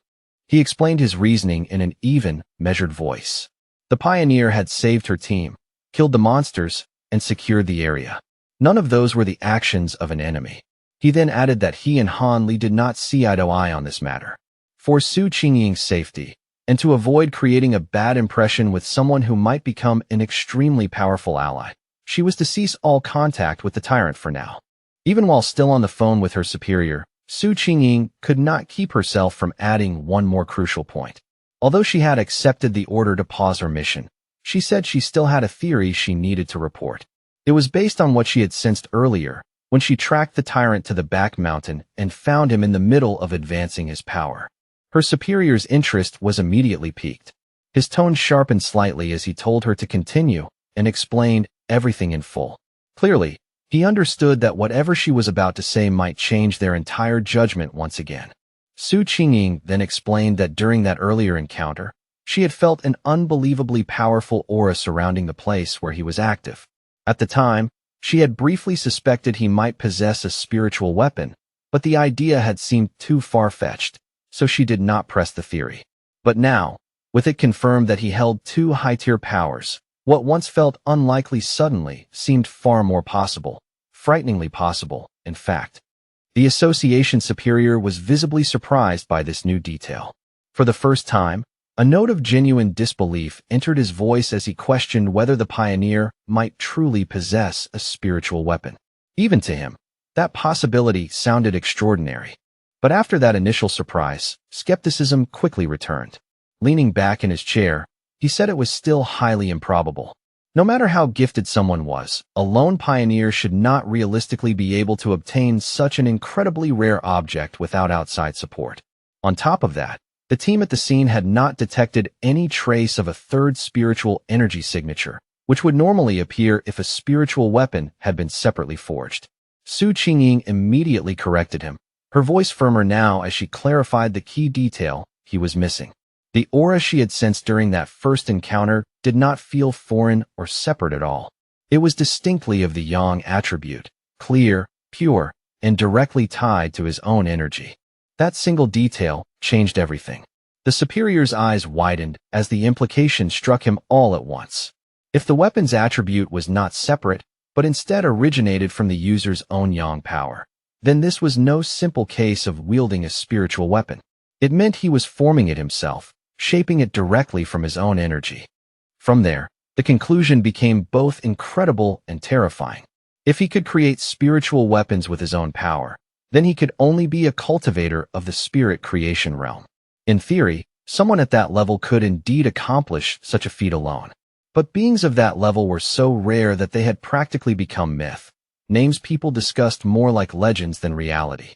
He explained his reasoning in an even, measured voice. The pioneer had saved her team, killed the monsters, and secured the area. None of those were the actions of an enemy. He then added that he and Han Li did not see eye to eye on this matter. For Su Qingying's safety, and to avoid creating a bad impression with someone who might become an extremely powerful ally, she was to cease all contact with the Tyrant for now. Even while still on the phone with her superior, Su Qingying could not keep herself from adding one more crucial point. Although she had accepted the order to pause her mission, she said she still had a theory she needed to report. It was based on what she had sensed earlier, when she tracked the Tyrant to the back mountain and found him in the middle of advancing his power. Her superior's interest was immediately piqued. His tone sharpened slightly as he told her to continue and explained everything in full. Clearly, he understood that whatever she was about to say might change their entire judgment once again. Su Qingying then explained that during that earlier encounter, she had felt an unbelievably powerful aura surrounding the place where he was active. At the time, she had briefly suspected he might possess a spiritual weapon, but the idea had seemed too far-fetched, so she did not press the theory. But now, with it confirmed that he held two high-tier powers, what once felt unlikely suddenly seemed far more possible, frighteningly possible, in fact. The association superior was visibly surprised by this new detail. For the first time, a note of genuine disbelief entered his voice as he questioned whether the pioneer might truly possess a spiritual weapon. Even to him, that possibility sounded extraordinary. But after that initial surprise, skepticism quickly returned. Leaning back in his chair, he said it was still highly improbable. No matter how gifted someone was, a lone pioneer should not realistically be able to obtain such an incredibly rare object without outside support. On top of that, the team at the scene had not detected any trace of a third spiritual energy signature, which would normally appear if a spiritual weapon had been separately forged. Su Qingying immediately corrected him, her voice firmer now as she clarified the key detail he was missing. The aura she had sensed during that first encounter did not feel foreign or separate at all. It was distinctly of the yang attribute, clear, pure, and directly tied to his own energy. That single detail changed everything. The superior's eyes widened as the implication struck him all at once. If the weapon's attribute was not separate, but instead originated from the user's own yang power, then this was no simple case of wielding a spiritual weapon. It meant he was forming it himself, shaping it directly from his own energy. From there, the conclusion became both incredible and terrifying. If he could create spiritual weapons with his own power, then he could only be a cultivator of the spirit creation realm. In theory, someone at that level could indeed accomplish such a feat alone. But beings of that level were so rare that they had practically become myth, names people discussed more like legends than reality.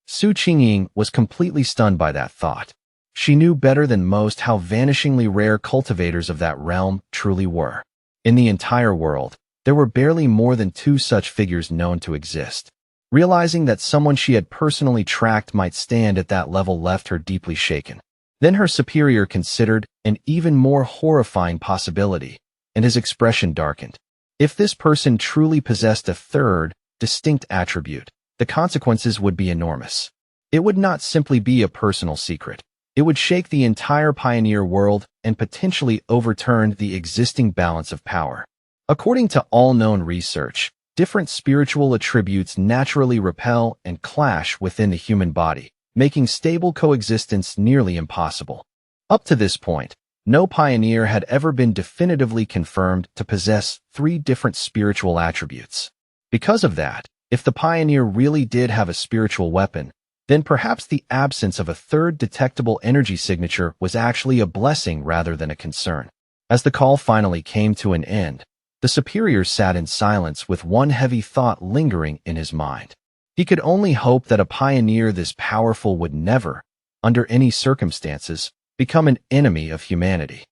Su Qingying was completely stunned by that thought. She knew better than most how vanishingly rare cultivators of that realm truly were. In the entire world, there were barely more than 2 such figures known to exist. Realizing that someone she had personally tracked might stand at that level left her deeply shaken. Then her superior considered an even more horrifying possibility, and his expression darkened. If this person truly possessed a third, distinct attribute, the consequences would be enormous. It would not simply be a personal secret. It would shake the entire pioneer world and potentially overturn the existing balance of power. According to all known research, different spiritual attributes naturally repel and clash within the human body, making stable coexistence nearly impossible. Up to this point, no pioneer had ever been definitively confirmed to possess 3 different spiritual attributes. Because of that, if the pioneer really did have a spiritual weapon, then perhaps the absence of a third detectable energy signature was actually a blessing rather than a concern. As the call finally came to an end, the superior sat in silence with one heavy thought lingering in his mind. He could only hope that a pioneer this powerful would never, under any circumstances, become an enemy of humanity.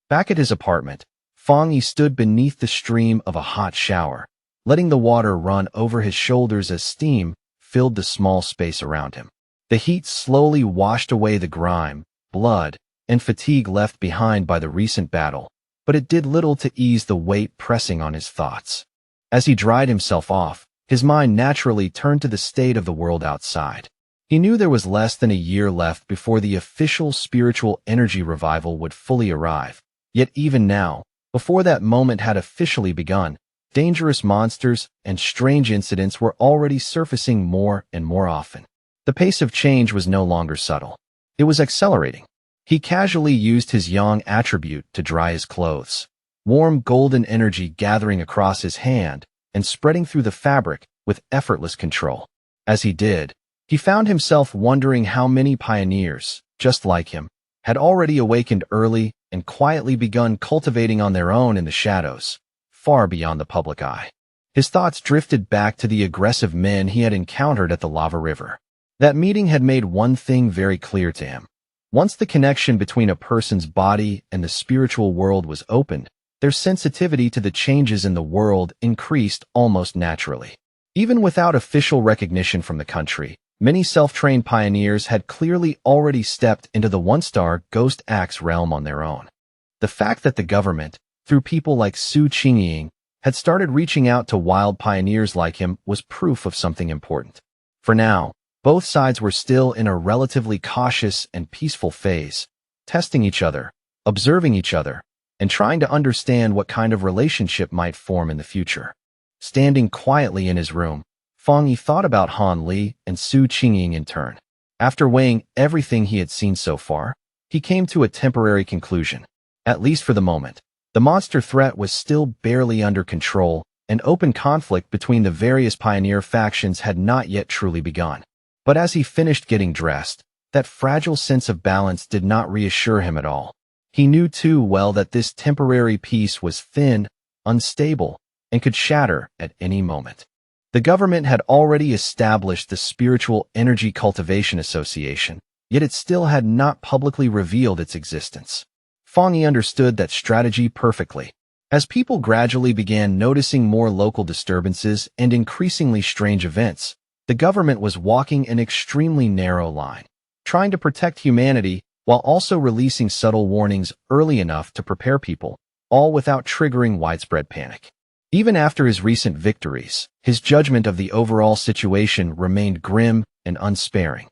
Back at his apartment, Fang Yi stood beneath the stream of a hot shower, letting the water run over his shoulders as steam filled the small space around him. The heat slowly washed away the grime, blood, and fatigue left behind by the recent battle, but it did little to ease the weight pressing on his thoughts. As he dried himself off, his mind naturally turned to the state of the world outside. He knew there was less than a year left before the official spiritual energy revival would fully arrive. Yet even now, before that moment had officially begun, dangerous monsters and strange incidents were already surfacing more and more often. The pace of change was no longer subtle. It was accelerating. He casually used his yang attribute to dry his clothes, warm golden energy gathering across his hand and spreading through the fabric with effortless control. As he did, he found himself wondering how many pioneers, just like him, had already awakened early and quietly begun cultivating on their own in the shadows, far beyond the public eye. His thoughts drifted back to the aggressive men he had encountered at the lava river. That meeting had made one thing very clear to him. Once the connection between a person's body and the spiritual world was opened, their sensitivity to the changes in the world increased almost naturally. Even without official recognition from the country, many self-trained pioneers had clearly already stepped into the one-star Ghost Axe realm on their own. The fact that the government, through people like Su Qingying, had started reaching out to wild pioneers like him was proof of something important. For now, both sides were still in a relatively cautious and peaceful phase, testing each other, observing each other, and trying to understand what kind of relationship might form in the future. Standing quietly in his room, Fang Yi thought about Han Li and Su Qingying in turn. After weighing everything he had seen so far, he came to a temporary conclusion. At least for the moment, the monster threat was still barely under control, and open conflict between the various pioneer factions had not yet truly begun. But as he finished getting dressed, that fragile sense of balance did not reassure him at all. He knew too well that this temporary peace was thin, unstable, and could shatter at any moment. The government had already established the Spiritual Energy Cultivation Association, yet it still had not publicly revealed its existence. Fang Yi understood that strategy perfectly. As people gradually began noticing more local disturbances and increasingly strange events, the government was walking an extremely narrow line, trying to protect humanity while also releasing subtle warnings early enough to prepare people, all without triggering widespread panic. Even after his recent victories, his judgment of the overall situation remained grim and unsparing.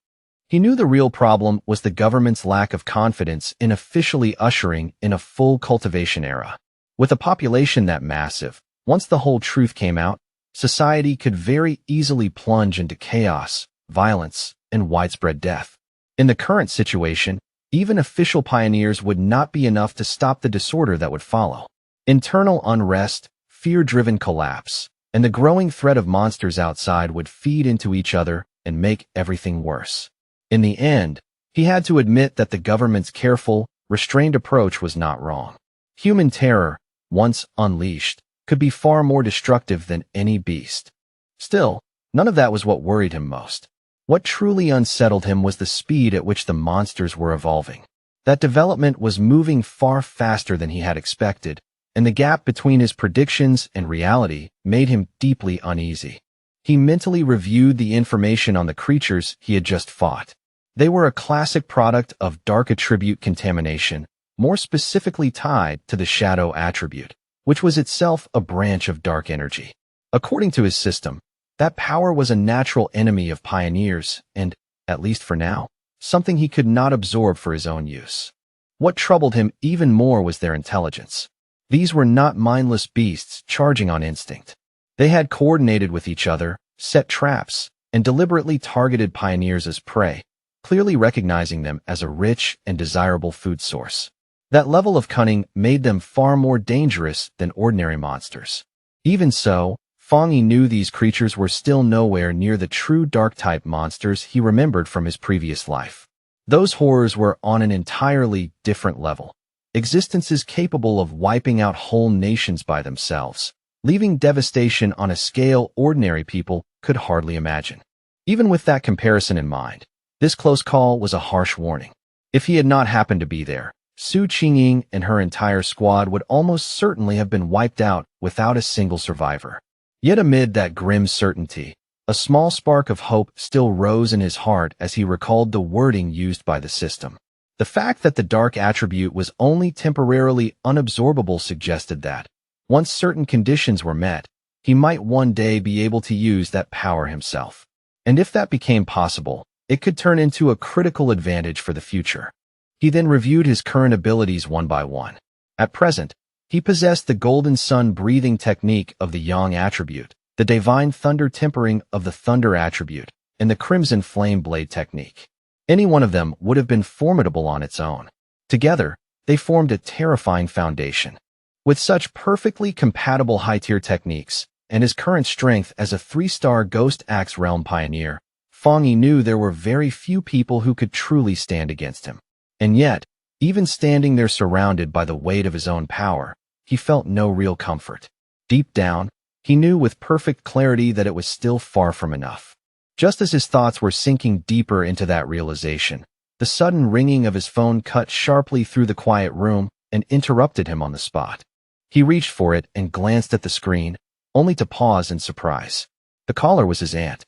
He knew the real problem was the government's lack of confidence in officially ushering in a full cultivation era. With a population that massive, once the whole truth came out, society could very easily plunge into chaos, violence, and widespread death. In the current situation, even official pioneers would not be enough to stop the disorder that would follow. Internal unrest, fear-driven collapse, and the growing threat of monsters outside would feed into each other and make everything worse. In the end, he had to admit that the government's careful, restrained approach was not wrong. Human terror, once unleashed, could be far more destructive than any beast. Still, none of that was what worried him most. What truly unsettled him was the speed at which the monsters were evolving. That development was moving far faster than he had expected, and the gap between his predictions and reality made him deeply uneasy. He mentally reviewed the information on the creatures he had just fought. They were a classic product of dark attribute contamination, more specifically tied to the shadow attribute, which was itself a branch of dark energy. According to his system, that power was a natural enemy of pioneers and, at least for now, something he could not absorb for his own use. What troubled him even more was their intelligence. These were not mindless beasts charging on instinct. They had coordinated with each other, set traps, and deliberately targeted pioneers as prey, clearly recognizing them as a rich and desirable food source. That level of cunning made them far more dangerous than ordinary monsters. Even so, Fang Yi knew these creatures were still nowhere near the true dark-type monsters he remembered from his previous life. Those horrors were on an entirely different level. Existences capable of wiping out whole nations by themselves, leaving devastation on a scale ordinary people could hardly imagine. Even with that comparison in mind, this close call was a harsh warning. If he had not happened to be there, Su Qingying and her entire squad would almost certainly have been wiped out without a single survivor. Yet amid that grim certainty, a small spark of hope still rose in his heart as he recalled the wording used by the system. The fact that the dark attribute was only temporarily unabsorbable suggested that, once certain conditions were met, he might one day be able to use that power himself. And if that became possible, it could turn into a critical advantage for the future. He then reviewed his current abilities one by one. At present, he possessed the golden sun breathing technique of the yang attribute, the divine thunder tempering of the thunder attribute, and the crimson flame blade technique. Any one of them would have been formidable on its own. Together, they formed a terrifying foundation. With such perfectly compatible high-tier techniques, and his current strength as a 3-star Ghost Axe Realm pioneer, Fang Yi knew there were very few people who could truly stand against him. And yet, even standing there surrounded by the weight of his own power, he felt no real comfort. Deep down, he knew with perfect clarity that it was still far from enough. Just as his thoughts were sinking deeper into that realization, the sudden ringing of his phone cut sharply through the quiet room and interrupted him on the spot. He reached for it and glanced at the screen, only to pause in surprise. The caller was his aunt.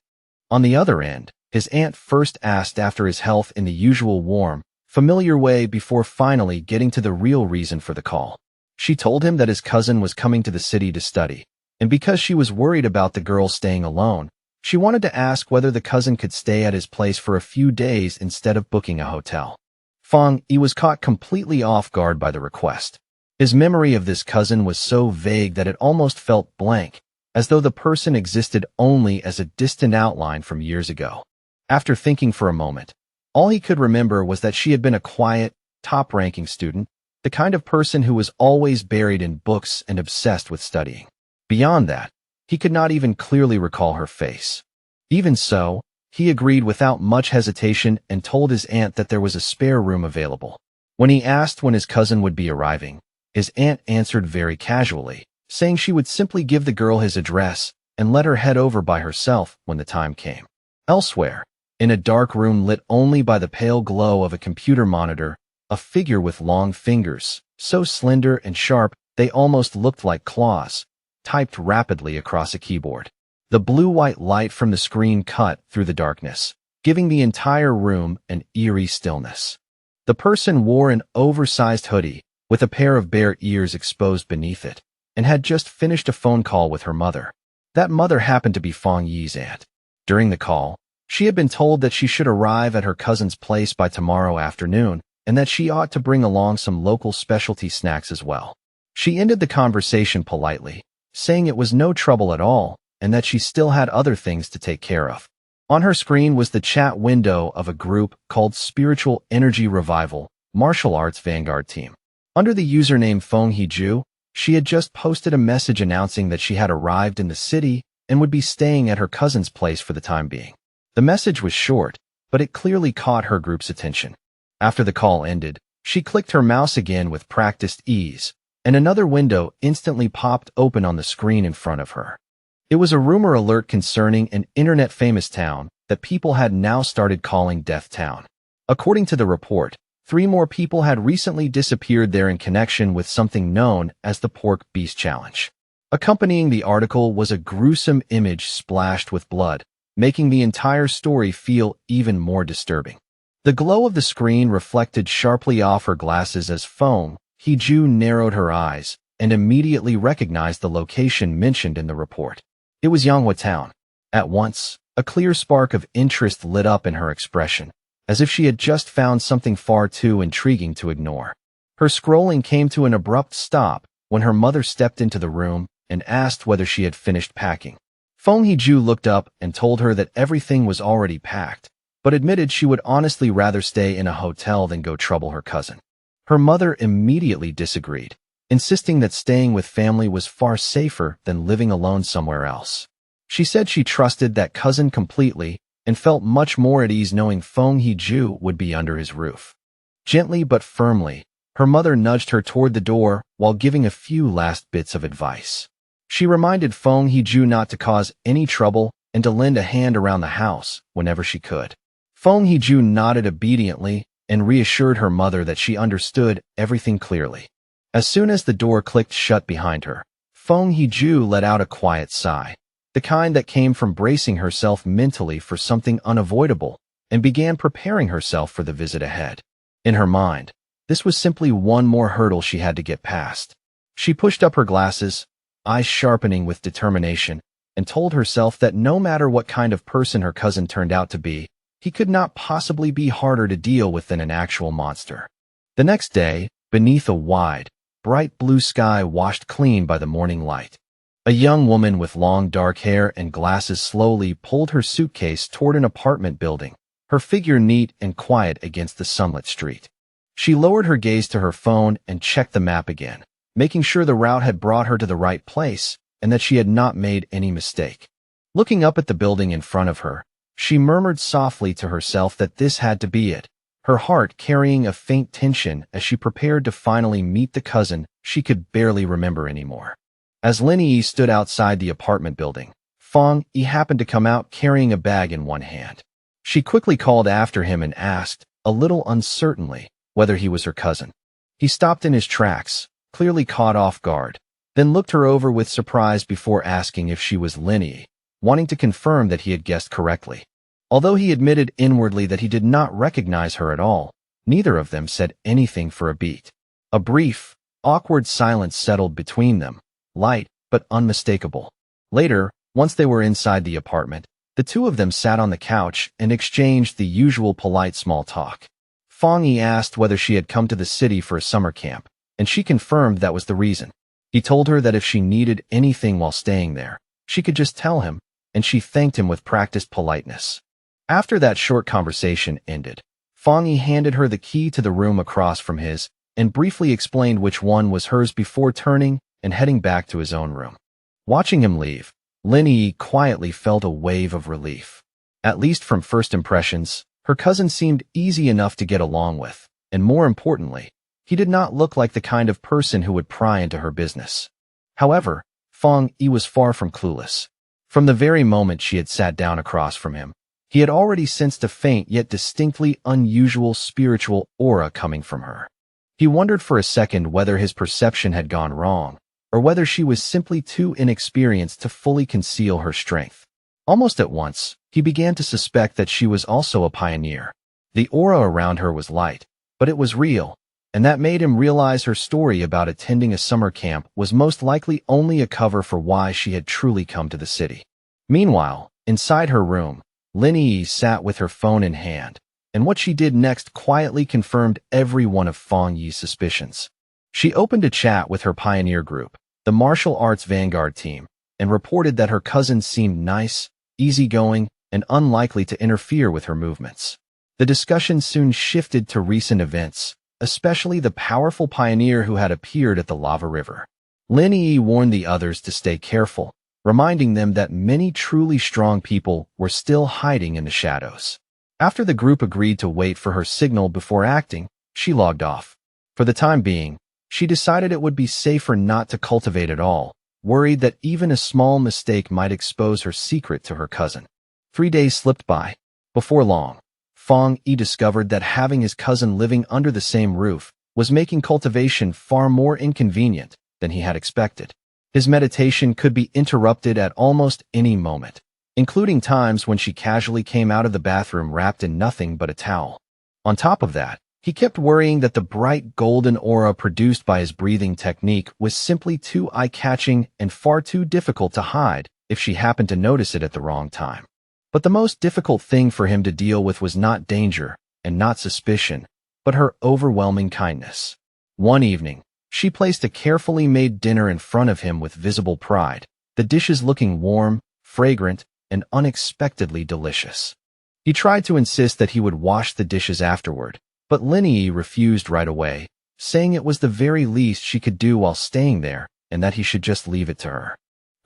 On the other end, his aunt first asked after his health in the usual warm, familiar way before finally getting to the real reason for the call. She told him that his cousin was coming to the city to study, and because she was worried about the girl staying alone, she wanted to ask whether the cousin could stay at his place for a few days instead of booking a hotel. Fang Yi was caught completely off guard by the request. His memory of this cousin was so vague that it almost felt blank, as though the person existed only as a distant outline from years ago. After thinking for a moment, all he could remember was that she had been a quiet, top-ranking student, the kind of person who was always buried in books and obsessed with studying. Beyond that, he could not even clearly recall her face. Even so, he agreed without much hesitation and told his aunt that there was a spare room available. When he asked when his cousin would be arriving, his aunt answered very casually, saying she would simply give the girl his address and let her head over by herself when the time came. Elsewhere, In a dark room lit only by the pale glow of a computer monitor, a figure with long fingers, so slender and sharp they almost looked like claws, typed rapidly across a keyboard. The blue-white light from the screen cut through the darkness, giving the entire room an eerie stillness. The person wore an oversized hoodie, with a pair of bare ears exposed beneath it, and had just finished a phone call with her mother. That mother happened to be Fong Yi's aunt. During the call, she had been told that she should arrive at her cousin's place by tomorrow afternoon, and that she ought to bring along some local specialty snacks as well. She ended the conversation politely, saying it was no trouble at all, and that she still had other things to take care of. On her screen was the chat window of a group called Spiritual Energy Revival, Martial Arts Vanguard Team. Under the username Fong Hee-ju, she had just posted a message announcing that she had arrived in the city and would be staying at her cousin's place for the time being. The message was short, but it clearly caught her group's attention. After the call ended, she clicked her mouse again with practiced ease, and another window instantly popped open on the screen in front of her. It was a rumor alert concerning an internet-famous town that people had now started calling Death Town. According to the report, 3 more people had recently disappeared there in connection with something known as the Pork Beast Challenge. Accompanying the article was a gruesome image splashed with blood, making the entire story feel even more disturbing. The glow of the screen reflected sharply off her glasses as Fong Hee-ju narrowed her eyes and immediately recognized the location mentioned in the report. It was Yanghua Town. At once, a clear spark of interest lit up in her expression, as if she had just found something far too intriguing to ignore. Her scrolling came to an abrupt stop when her mother stepped into the room and asked whether she had finished packing. Fong Hee-ju looked up and told her that everything was already packed, but admitted she would honestly rather stay in a hotel than go trouble her cousin. Her mother immediately disagreed, insisting that staying with family was far safer than living alone somewhere else. She said she trusted that cousin completely and felt much more at ease knowing Fong Hee-ju would be under his roof. Gently but firmly, her mother nudged her toward the door while giving a few last bits of advice. She reminded Fong Hee-ju not to cause any trouble and to lend a hand around the house whenever she could. Fong Hee-ju nodded obediently and reassured her mother that she understood everything clearly. As soon as the door clicked shut behind her, Fong Hee-ju let out a quiet sigh, the kind that came from bracing herself mentally for something unavoidable, and began preparing herself for the visit ahead. In her mind, this was simply one more hurdle she had to get past. She pushed up her glasses, eyes sharpening with determination, and told herself that no matter what kind of person her cousin turned out to be, he could not possibly be harder to deal with than an actual monster. The next day, beneath a wide, bright blue sky washed clean by the morning light, a young woman with long dark hair and glasses slowly pulled her suitcase toward an apartment building, her figure neat and quiet against the sunlit street. She lowered her gaze to her phone and checked the map again, making sure the route had brought her to the right place and that she had not made any mistake. Looking up at the building in front of her, she murmured softly to herself that this had to be it, her heart carrying a faint tension as she prepared to finally meet the cousin she could barely remember anymore. As Lin Yi stood outside the apartment building, Fong Yi happened to come out carrying a bag in one hand. She quickly called after him and asked, a little uncertainly, whether he was her cousin. He stopped in his tracks, clearly caught off guard, then looked her over with surprise before asking if she was Lin Yi, wanting to confirm that he had guessed correctly. Although he admitted inwardly that he did not recognize her at all, neither of them said anything for a beat. A brief, awkward silence settled between them, light but unmistakable. Later, once they were inside the apartment, the two of them sat on the couch and exchanged the usual polite small talk. Fong Yi asked whether she had come to the city for a summer camp, and she confirmed that was the reason. He told her that if she needed anything while staying there, she could just tell him, and she thanked him with practiced politeness. After that short conversation ended, Fong Yi handed her the key to the room across from his and briefly explained which one was hers before turning and heading back to his own room. Watching him leave, Lin Yi quietly felt a wave of relief. At least from first impressions, her cousin seemed easy enough to get along with, and more importantly, he did not look like the kind of person who would pry into her business. However, Fong Yi was far from clueless. From the very moment she had sat down across from him, He had already sensed a faint yet distinctly unusual spiritual aura coming from her. He wondered for a second whether his perception had gone wrong, or whether she was simply too inexperienced to fully conceal her strength. Almost at once, he began to suspect that she was also a pioneer. The aura around her was light, but it was real, and that made him realize her story about attending a summer camp was most likely only a cover for why she had truly come to the city. Meanwhile, inside her room, Lin Yi sat with her phone in hand, and what she did next quietly confirmed every one of Fang Yi's suspicions. She opened a chat with her pioneer group, the martial arts vanguard team, and reported that her cousin seemed nice, easygoing, and unlikely to interfere with her movements. The discussion soon shifted to recent events, especially the powerful pioneer who had appeared at the lava river. Lin Yi warned the others to stay careful, reminding them that many truly strong people were still hiding in the shadows. After the group agreed to wait for her signal before acting, she logged off. For the time being, she decided it would be safer not to cultivate at all, worried that even a small mistake might expose her secret to her cousin. 3 days slipped by. Before long, Fang Yi discovered that having his cousin living under the same roof was making cultivation far more inconvenient than he had expected. His meditation could be interrupted at almost any moment, including times when she casually came out of the bathroom wrapped in nothing but a towel. On top of that, he kept worrying that the bright golden aura produced by his breathing technique was simply too eye-catching and far too difficult to hide if she happened to notice it at the wrong time. But the most difficult thing for him to deal with was not danger and not suspicion, but her overwhelming kindness. One evening, she placed a carefully made dinner in front of him with visible pride, the dishes looking warm, fragrant, and unexpectedly delicious. He tried to insist that he would wash the dishes afterward, but Lin Yi refused right away, saying it was the very least she could do while staying there and that he should just leave it to her.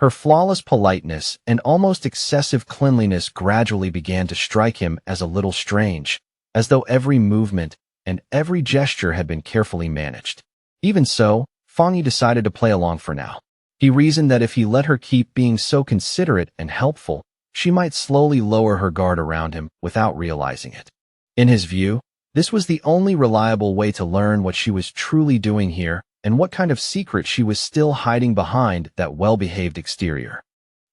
Her flawless politeness and almost excessive cleanliness gradually began to strike him as a little strange, as though every movement and every gesture had been carefully managed. Even so, Fang Yi decided to play along for now. He reasoned that if he let her keep being so considerate and helpful, she might slowly lower her guard around him without realizing it. In his view, this was the only reliable way to learn what she was truly doing here and what kind of secret she was still hiding behind that well-behaved exterior.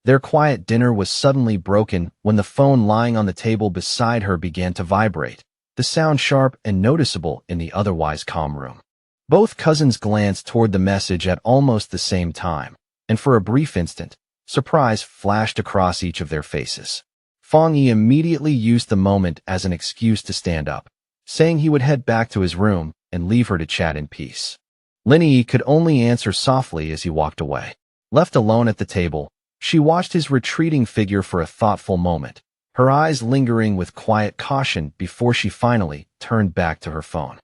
Their quiet dinner was suddenly broken when the phone lying on the table beside her began to vibrate, the sound sharp and noticeable in the otherwise calm room. Both cousins glanced toward the message at almost the same time, and for a brief instant, surprise flashed across each of their faces. Fang Yi immediately used the moment as an excuse to stand up, saying he would head back to his room and leave her to chat in peace. Lin Yi could only answer softly as he walked away. Left alone at the table, she watched his retreating figure for a thoughtful moment, her eyes lingering with quiet caution before she finally turned back to her phone.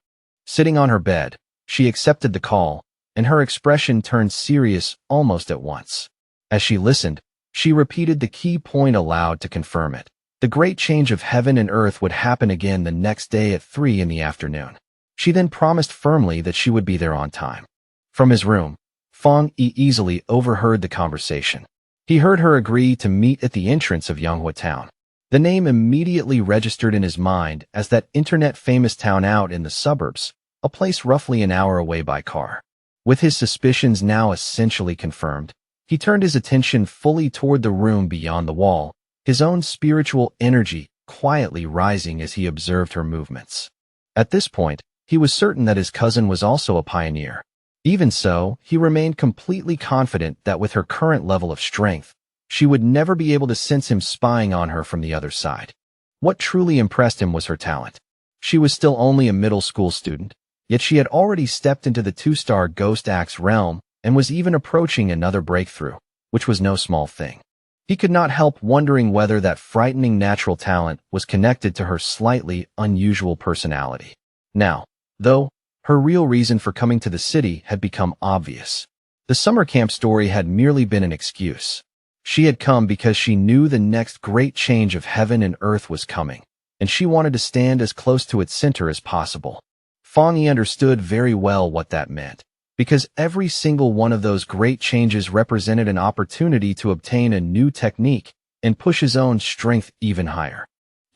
Sitting on her bed, she accepted the call, and her expression turned serious almost at once. As she listened, she repeated the key point aloud to confirm it. The great change of heaven and earth would happen again the next day at 3 in the afternoon. She then promised firmly that she would be there on time. From his room, Fang Yi easily overheard the conversation. He heard her agree to meet at the entrance of Yanghua Town. The name immediately registered in his mind as that internet-famous town out in the suburbs, a place roughly an hour away by car. With his suspicions now essentially confirmed, he turned his attention fully toward the room beyond the wall, his own spiritual energy quietly rising as he observed her movements. At this point, he was certain that his cousin was also a pioneer. Even so, he remained completely confident that with her current level of strength, she would never be able to sense him spying on her from the other side. What truly impressed him was her talent. She was still only a middle school student, yet she had already stepped into the 2-star Ghost Axe realm and was even approaching another breakthrough, which was no small thing. He could not help wondering whether that frightening natural talent was connected to her slightly unusual personality. Now, though, her real reason for coming to the city had become obvious. The summer camp story had merely been an excuse. She had come because she knew the next great change of heaven and earth was coming, and she wanted to stand as close to its center as possible. Fang Yi understood very well what that meant, because every single one of those great changes represented an opportunity to obtain a new technique and push his own strength even higher.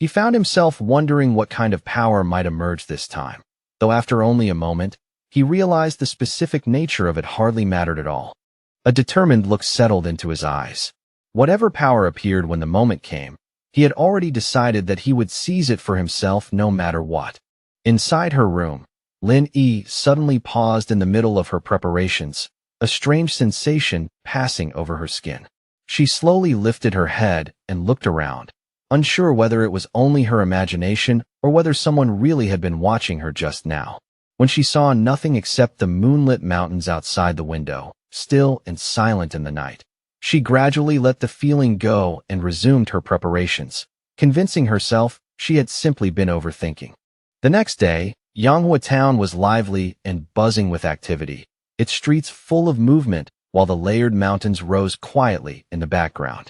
He found himself wondering what kind of power might emerge this time, though after only a moment, he realized the specific nature of it hardly mattered at all. A determined look settled into his eyes. Whatever power appeared when the moment came, he had already decided that he would seize it for himself no matter what. Inside her room, Lin Yi suddenly paused in the middle of her preparations, a strange sensation passing over her skin. She slowly lifted her head and looked around, unsure whether it was only her imagination or whether someone really had been watching her just now. When she saw nothing except the moonlit mountains outside the window, still and silent in the night, she gradually let the feeling go and resumed her preparations, convincing herself she had simply been overthinking. The next day, Yanghua Town was lively and buzzing with activity, its streets full of movement while the layered mountains rose quietly in the background.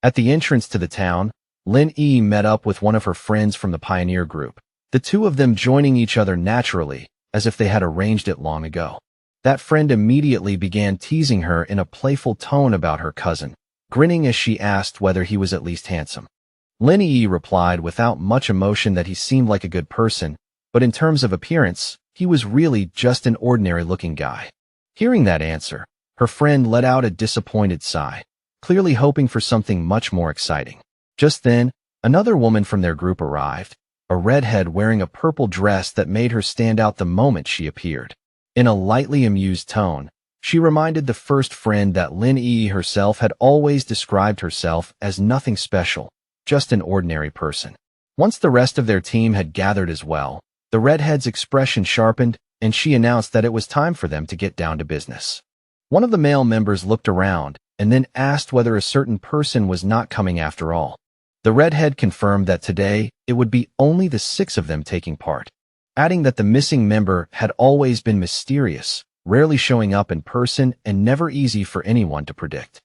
At the entrance to the town, Lin Yi met up with one of her friends from the pioneer group, the two of them joining each other naturally, as if they had arranged it long ago. That friend immediately began teasing her in a playful tone about her cousin, grinning as she asked whether he was at least handsome. Lin Yi replied without much emotion that he seemed like a good person, but in terms of appearance, he was really just an ordinary-looking guy. Hearing that answer, her friend let out a disappointed sigh, clearly hoping for something much more exciting. Just then, another woman from their group arrived, a redhead wearing a purple dress that made her stand out the moment she appeared. In a lightly amused tone, she reminded the first friend that Lin Yi herself had always described herself as nothing special, just an ordinary person. Once the rest of their team had gathered as well, the redhead's expression sharpened, and she announced that it was time for them to get down to business. One of the male members looked around and then asked whether a certain person was not coming after all. The redhead confirmed that today it would be only the 6 of them taking part, adding that the missing member had always been mysterious, rarely showing up in person and never easy for anyone to predict.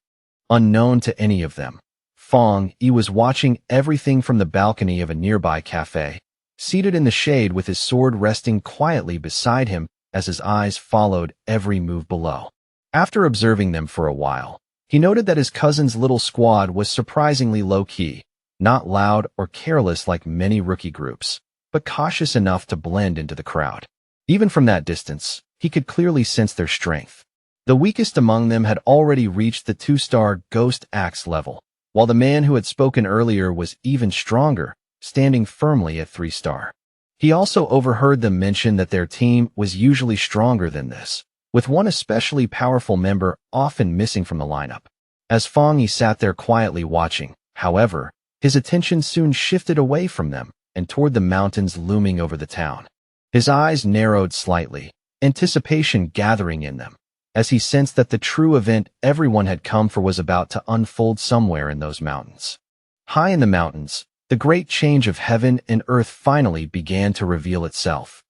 Unknown to any of them, Fong Yi was watching everything from the balcony of a nearby cafe, seated in the shade with his sword resting quietly beside him as his eyes followed every move below. After observing them for a while, he noted that his cousin's little squad was surprisingly low-key, not loud or careless like many rookie groups, but cautious enough to blend into the crowd. Even from that distance, he could clearly sense their strength. The weakest among them had already reached the 2-star Ghost Axe level, while the man who had spoken earlier was even stronger, standing firmly at 3-star. He also overheard them mention that their team was usually stronger than this, with one especially powerful member often missing from the lineup. As Fong Yi sat there quietly watching, however, his attention soon shifted away from them and toward the mountains looming over the town. His eyes narrowed slightly, anticipation gathering in them, as he sensed that the true event everyone had come for was about to unfold somewhere in those mountains. High in the mountains, the great change of heaven and earth finally began to reveal itself.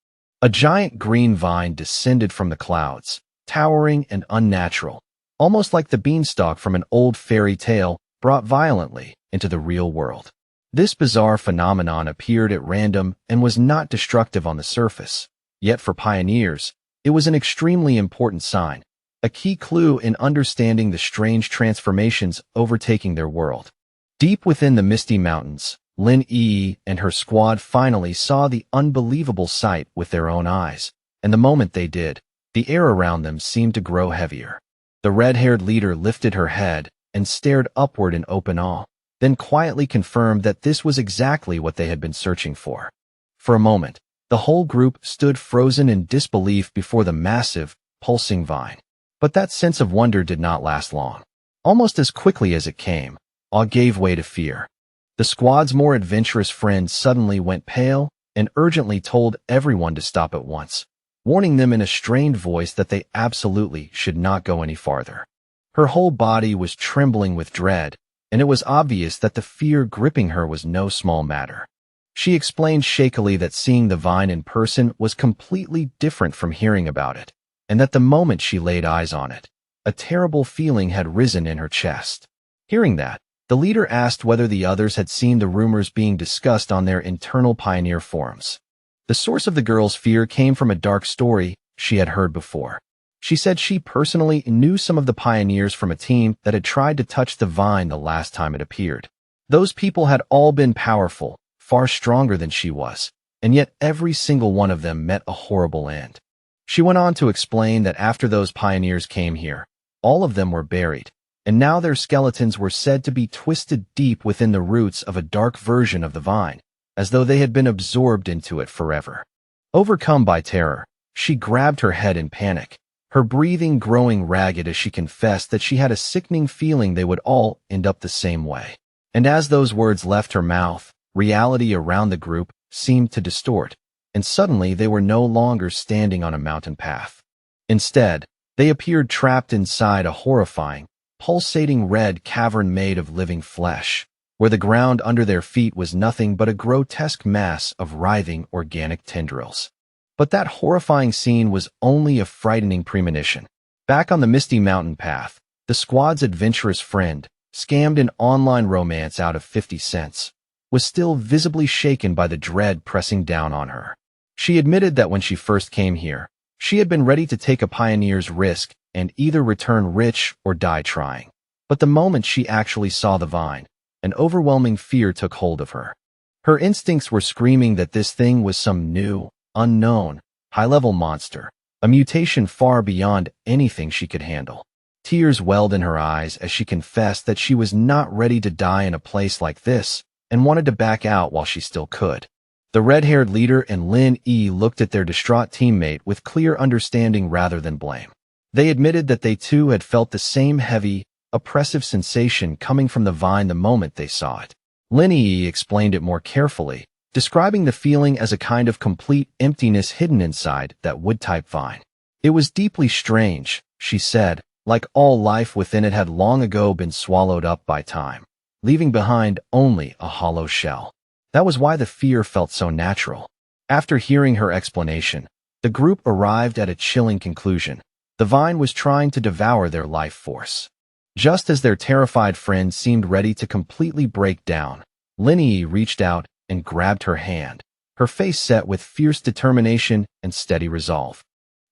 A giant green vine descended from the clouds, towering and unnatural, almost like the beanstalk from an old fairy tale brought violently into the real world. This bizarre phenomenon appeared at random and was not destructive on the surface, yet for pioneers, it was an extremely important sign, a key clue in understanding the strange transformations overtaking their world. Deep within the misty mountains, Lin Yi and her squad finally saw the unbelievable sight with their own eyes, and the moment they did, the air around them seemed to grow heavier. The red-haired leader lifted her head and stared upward in open awe, then quietly confirmed that this was exactly what they had been searching for. For a moment, the whole group stood frozen in disbelief before the massive, pulsing vine. But that sense of wonder did not last long. Almost as quickly as it came, awe gave way to fear. The squad's more adventurous friend suddenly went pale and urgently told everyone to stop at once, warning them in a strained voice that they absolutely should not go any farther. Her whole body was trembling with dread, and it was obvious that the fear gripping her was no small matter. She explained shakily that seeing the vine in person was completely different from hearing about it, and that the moment she laid eyes on it, a terrible feeling had risen in her chest. Hearing that, the leader asked whether the others had seen the rumors being discussed on their internal pioneer forums. The source of the girl's fear came from a dark story she had heard before. She said she personally knew some of the pioneers from a team that had tried to touch the vine the last time it appeared. Those people had all been powerful, far stronger than she was, and yet every single one of them met a horrible end. She went on to explain that after those pioneers came here, all of them were buried, and now their skeletons were said to be twisted deep within the roots of a dark version of the vine, as though they had been absorbed into it forever. Overcome by terror, she grabbed her head in panic, her breathing growing ragged as she confessed that she had a sickening feeling they would all end up the same way. And as those words left her mouth, reality around the group seemed to distort, and suddenly they were no longer standing on a mountain path. Instead, they appeared trapped inside a horrifying, pulsating red cavern made of living flesh, where the ground under their feet was nothing but a grotesque mass of writhing organic tendrils. But that horrifying scene was only a frightening premonition. Back on the misty mountain path, the squad's adventurous friend, scammed an online romance out of 50 cents, was still visibly shaken by the dread pressing down on her. She admitted that when she first came here, she had been ready to take a pioneer's risk and either return rich or die trying. But the moment she actually saw the vine, an overwhelming fear took hold of her. Her instincts were screaming that this thing was some new, unknown, high-level monster, a mutation far beyond anything she could handle. Tears welled in her eyes as she confessed that she was not ready to die in a place like this and wanted to back out while she still could. The red-haired leader and Lin Yi looked at their distraught teammate with clear understanding rather than blame. They admitted that they too had felt the same heavy, oppressive sensation coming from the vine the moment they saw it. Lin Yi explained it more carefully, describing the feeling as a kind of complete emptiness hidden inside that wood-type vine. It was deeply strange, she said, like all life within it had long ago been swallowed up by time, leaving behind only a hollow shell. That was why the fear felt so natural. After hearing her explanation, the group arrived at a chilling conclusion. The vine was trying to devour their life force. Just as their terrified friend seemed ready to completely break down, Lin Yi reached out and grabbed her hand, her face set with fierce determination and steady resolve.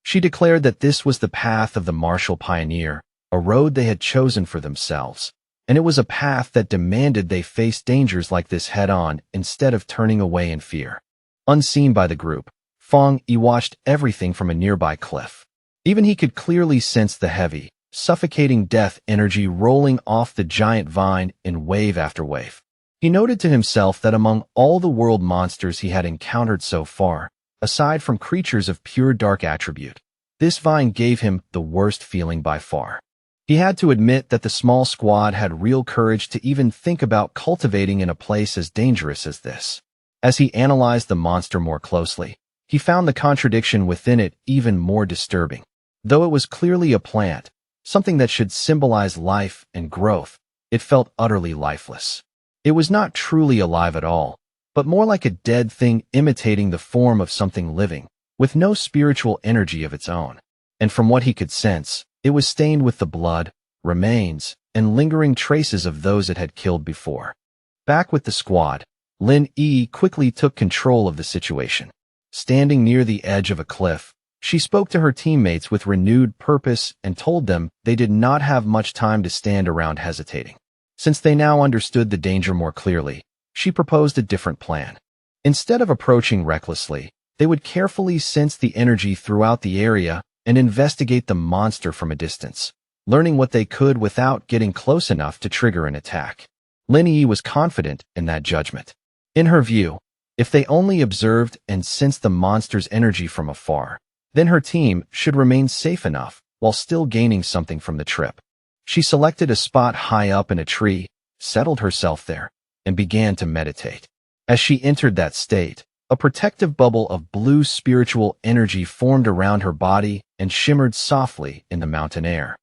She declared that this was the path of the martial pioneer, a road they had chosen for themselves, and it was a path that demanded they face dangers like this head-on instead of turning away in fear. Unseen by the group, Feng Yi watched everything from a nearby cliff. Even he could clearly sense the heavy, suffocating death energy rolling off the giant vine in wave after wave. He noted to himself that among all the world monsters he had encountered so far, aside from creatures of pure dark attribute, this vine gave him the worst feeling by far. He had to admit that the small squad had real courage to even think about cultivating in a place as dangerous as this. As he analyzed the monster more closely, he found the contradiction within it even more disturbing. Though it was clearly a plant, something that should symbolize life and growth, it felt utterly lifeless. It was not truly alive at all, but more like a dead thing imitating the form of something living, with no spiritual energy of its own. And from what he could sense, it was stained with the blood, remains, and lingering traces of those it had killed before. Back with the squad, Lin Yi quickly took control of the situation. Standing near the edge of a cliff, she spoke to her teammates with renewed purpose and told them they did not have much time to stand around hesitating. Since they now understood the danger more clearly, she proposed a different plan. Instead of approaching recklessly, they would carefully sense the energy throughout the area and investigate the monster from a distance, learning what they could without getting close enough to trigger an attack. Lin Yi was confident in that judgment. In her view, if they only observed and sensed the monster's energy from afar, then her team should remain safe enough while still gaining something from the trip. She selected a spot high up in a tree, settled herself there, and began to meditate. As she entered that state, a protective bubble of blue spiritual energy formed around her body and shimmered softly in the mountain air.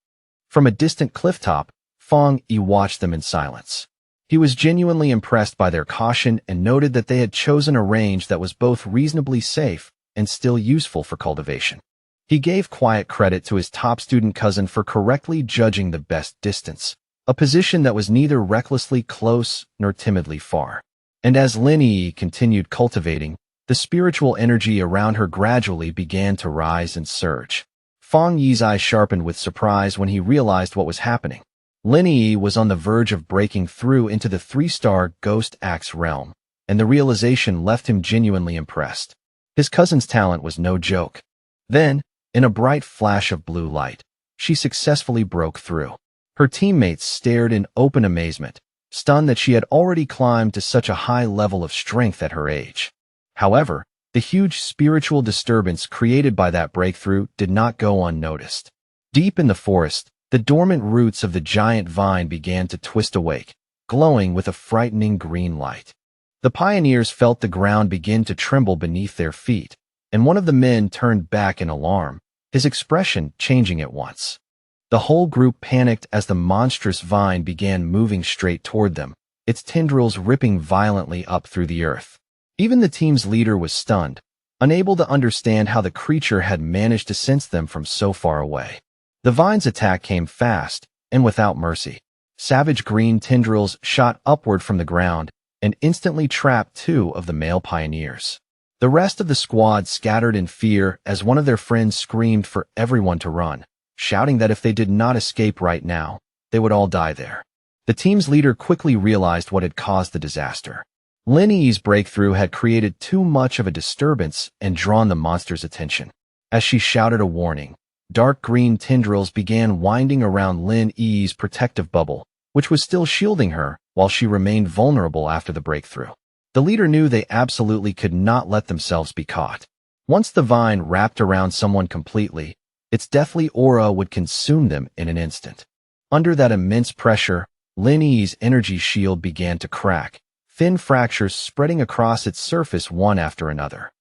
From a distant clifftop, Feng Yi watched them in silence. He was genuinely impressed by their caution and noted that they had chosen a range that was both reasonably safe and still useful for cultivation. He gave quiet credit to his top student cousin for correctly judging the best distance, a position that was neither recklessly close nor timidly far. And as Lin Yi continued cultivating, the spiritual energy around her gradually began to rise and surge. Feng Yi's eyes sharpened with surprise when he realized what was happening. Lin Yi was on the verge of breaking through into the 3-star Ghost Axe realm, and the realization left him genuinely impressed. His cousin's talent was no joke. Then, in a bright flash of blue light, she successfully broke through. Her teammates stared in open amazement, stunned that she had already climbed to such a high level of strength at her age. However, the huge spiritual disturbance created by that breakthrough did not go unnoticed. Deep in the forest, the dormant roots of the giant vine began to twist awake, glowing with a frightening green light. The pioneers felt the ground begin to tremble beneath their feet, and one of the men turned back in alarm, his expression changing at once. The whole group panicked as the monstrous vine began moving straight toward them, its tendrils ripping violently up through the earth. Even the team's leader was stunned, unable to understand how the creature had managed to sense them from so far away. The vine's attack came fast and without mercy. Savage green tendrils shot upward from the ground and instantly trapped two of the male pioneers. The rest of the squad scattered in fear as one of their friends screamed for everyone to run, shouting that if they did not escape right now, they would all die there. The team's leader quickly realized what had caused the disaster. Lin Yi's breakthrough had created too much of a disturbance and drawn the monster's attention. As she shouted a warning, dark green tendrils began winding around Lin Yi's protective bubble, which was still shielding her while she remained vulnerable after the breakthrough. The leader knew they absolutely could not let themselves be caught. Once the vine wrapped around someone completely, its deathly aura would consume them in an instant. Under that immense pressure, Lin Yi's energy shield began to crack, thin fractures spreading across its surface one after another.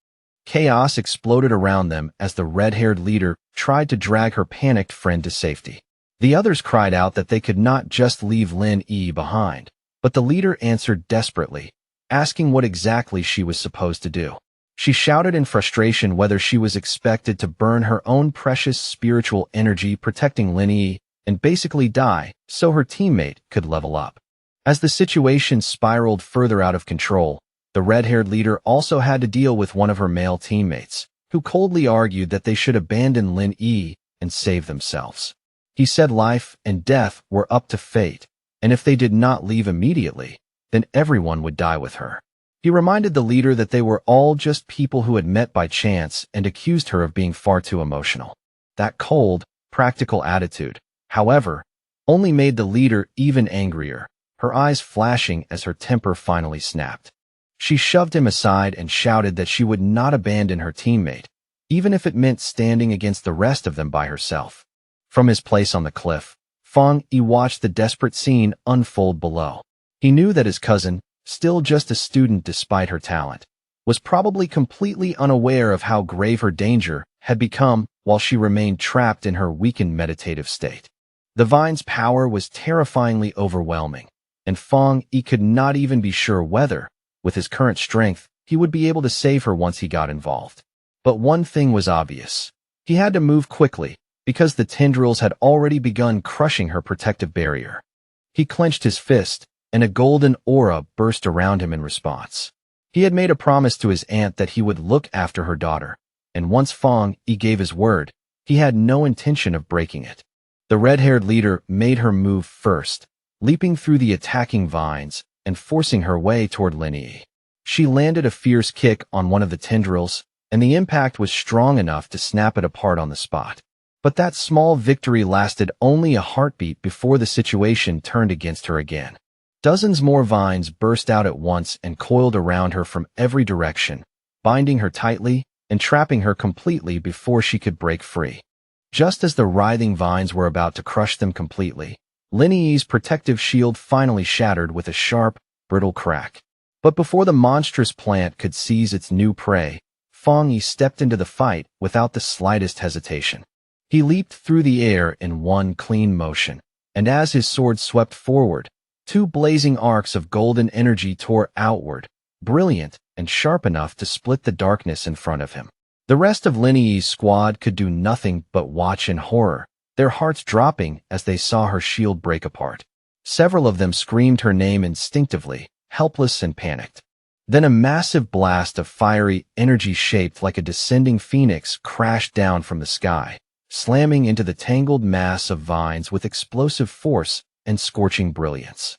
Chaos exploded around them as the red-haired leader tried to drag her panicked friend to safety. The others cried out that they could not just leave Lin Yi behind, but the leader answered desperately, asking what exactly she was supposed to do. She shouted in frustration whether she was expected to burn her own precious spiritual energy protecting Lin Yi and basically die so her teammate could level up. As the situation spiraled further out of control, the red-haired leader also had to deal with one of her male teammates, who coldly argued that they should abandon Lin Yi and save themselves. He said life and death were up to fate, and if they did not leave immediately, then everyone would die with her. He reminded the leader that they were all just people who had met by chance and accused her of being far too emotional. That cold, practical attitude, however, only made the leader even angrier, her eyes flashing as her temper finally snapped. She shoved him aside and shouted that she would not abandon her teammate, even if it meant standing against the rest of them by herself. From his place on the cliff, Fang Yi watched the desperate scene unfold below. He knew that his cousin, still just a student despite her talent, was probably completely unaware of how grave her danger had become while she remained trapped in her weakened meditative state. The vine's power was terrifyingly overwhelming, and Fang Yi could not even be sure whether, with his current strength, he would be able to save her once he got involved. But one thing was obvious. He had to move quickly, because the tendrils had already begun crushing her protective barrier. He clenched his fist, and a golden aura burst around him in response. He had made a promise to his aunt that he would look after her daughter, and once Fang Yi gave his word, he had no intention of breaking it. The red-haired leader made her move first, leaping through the attacking vines and forcing her way toward Lin Yi. She landed a fierce kick on one of the tendrils, and the impact was strong enough to snap it apart on the spot. But that small victory lasted only a heartbeat before the situation turned against her again. Dozens more vines burst out at once and coiled around her from every direction, binding her tightly and trapping her completely before she could break free. Just as the writhing vines were about to crush them completely, Lin Yi's protective shield finally shattered with a sharp, brittle crack. But before the monstrous plant could seize its new prey, Fang Yi stepped into the fight without the slightest hesitation. He leaped through the air in one clean motion, and as his sword swept forward, two blazing arcs of golden energy tore outward, brilliant and sharp enough to split the darkness in front of him. The rest of Lin Yi's squad could do nothing but watch in horror, their hearts dropping as they saw her shield break apart. Several of them screamed her name instinctively, helpless and panicked. Then a massive blast of fiery energy shaped like a descending phoenix crashed down from the sky, slamming into the tangled mass of vines with explosive force and scorching brilliance.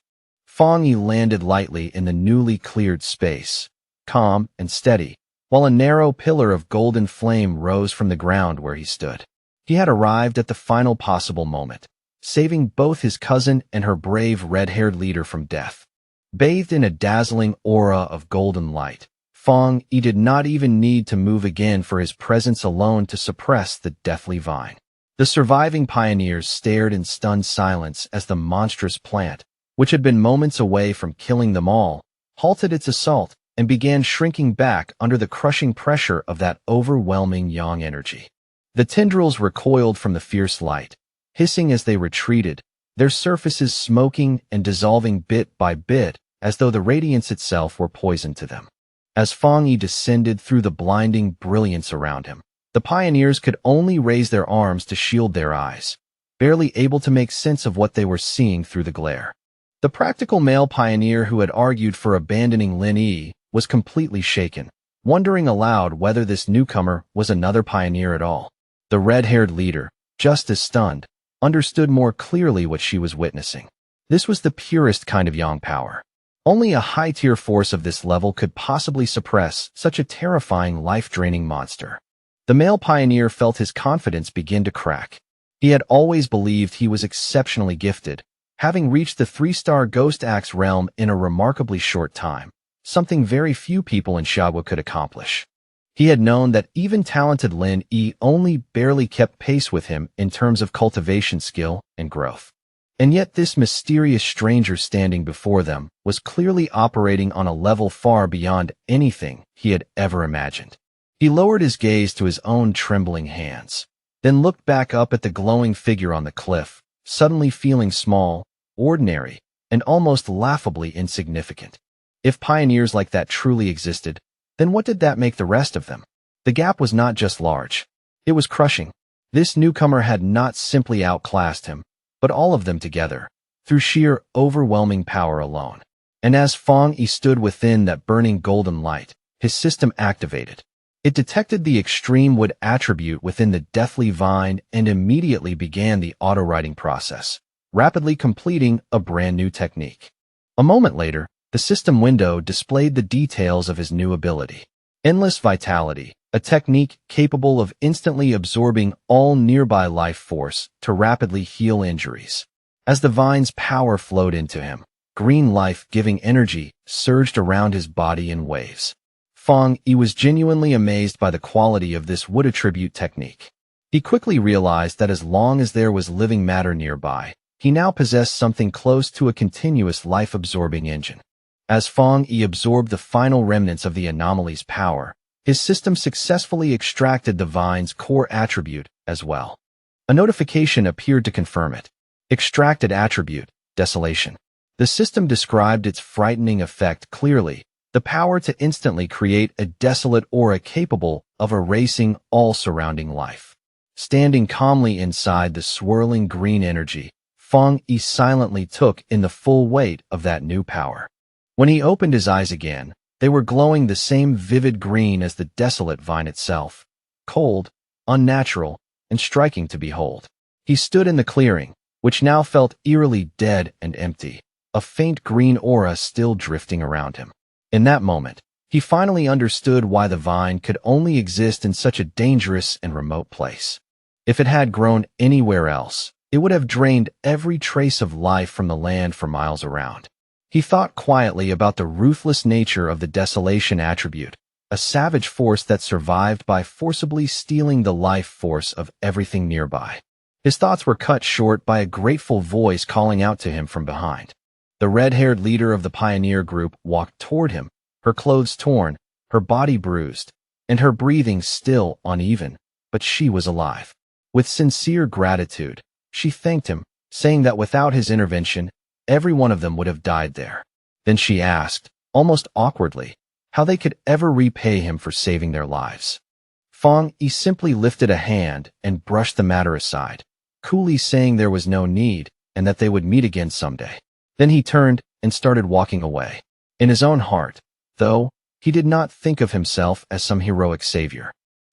Fong Yi landed lightly in the newly cleared space, calm and steady, while a narrow pillar of golden flame rose from the ground where he stood. He had arrived at the final possible moment, saving both his cousin and her brave red-haired leader from death. Bathed in a dazzling aura of golden light, Fong Yi did not even need to move again for his presence alone to suppress the deathly vine. The surviving pioneers stared in stunned silence as the monstrous plant, which had been moments away from killing them all, halted its assault and began shrinking back under the crushing pressure of that overwhelming yang energy. The tendrils recoiled from the fierce light, hissing as they retreated, their surfaces smoking and dissolving bit by bit as though the radiance itself were poison to them. As Fong Yi descended through the blinding brilliance around him, the pioneers could only raise their arms to shield their eyes, barely able to make sense of what they were seeing through the glare. The practical male pioneer who had argued for abandoning Lin Yi was completely shaken, wondering aloud whether this newcomer was another pioneer at all. The red-haired leader, just as stunned, understood more clearly what she was witnessing. This was the purest kind of yang power. Only a high-tier force of this level could possibly suppress such a terrifying, life-draining monster. The male pioneer felt his confidence begin to crack. He had always believed he was exceptionally gifted, having reached the 3-star Ghost Axe realm in a remarkably short time, something very few people in Xiaoguo could accomplish. He had known that even talented Lin Yi only barely kept pace with him in terms of cultivation skill and growth. And yet this mysterious stranger standing before them was clearly operating on a level far beyond anything he had ever imagined. He lowered his gaze to his own trembling hands, then looked back up at the glowing figure on the cliff, suddenly feeling small, ordinary, and almost laughably insignificant. If pioneers like that truly existed, then what did that make the rest of them? The gap was not just large. It was crushing. This newcomer had not simply outclassed him, but all of them together, through sheer, overwhelming power alone. And as Fong Yi stood within that burning golden light, his system activated. It detected the extreme wood attribute within the deathly vine and immediately began the auto-writing process, rapidly completing a brand new technique. A moment later, the system window displayed the details of his new ability. Endless Vitality, a technique capable of instantly absorbing all nearby life force to rapidly heal injuries. As the vine's power flowed into him, green life-giving energy surged around his body in waves. Fong Yi was genuinely amazed by the quality of this wood attribute technique. He quickly realized that as long as there was living matter nearby, he now possessed something close to a continuous life-absorbing engine. As Fong Yi absorbed the final remnants of the anomaly's power, his system successfully extracted the vine's core attribute as well. A notification appeared to confirm it. Extracted attribute, Desolation. The system described its frightening effect clearly, the power to instantly create a desolate aura capable of erasing all surrounding life. Standing calmly inside the swirling green energy, Fong Yi silently took in the full weight of that new power. When he opened his eyes again, they were glowing the same vivid green as the desolate vine itself, cold, unnatural, and striking to behold. He stood in the clearing, which now felt eerily dead and empty, a faint green aura still drifting around him. In that moment, he finally understood why the vine could only exist in such a dangerous and remote place. If it had grown anywhere else, it would have drained every trace of life from the land for miles around. He thought quietly about the ruthless nature of the desolation attribute, a savage force that survived by forcibly stealing the life force of everything nearby. His thoughts were cut short by a grateful voice calling out to him from behind. The red-haired leader of the pioneer group walked toward him, her clothes torn, her body bruised, and her breathing still uneven, but she was alive. With sincere gratitude, she thanked him, saying that without his intervention, every one of them would have died there. Then she asked, almost awkwardly, how they could ever repay him for saving their lives. Fong Yi simply lifted a hand and brushed the matter aside, coolly saying there was no need and that they would meet again someday. Then he turned and started walking away. In his own heart, though, he did not think of himself as some heroic savior.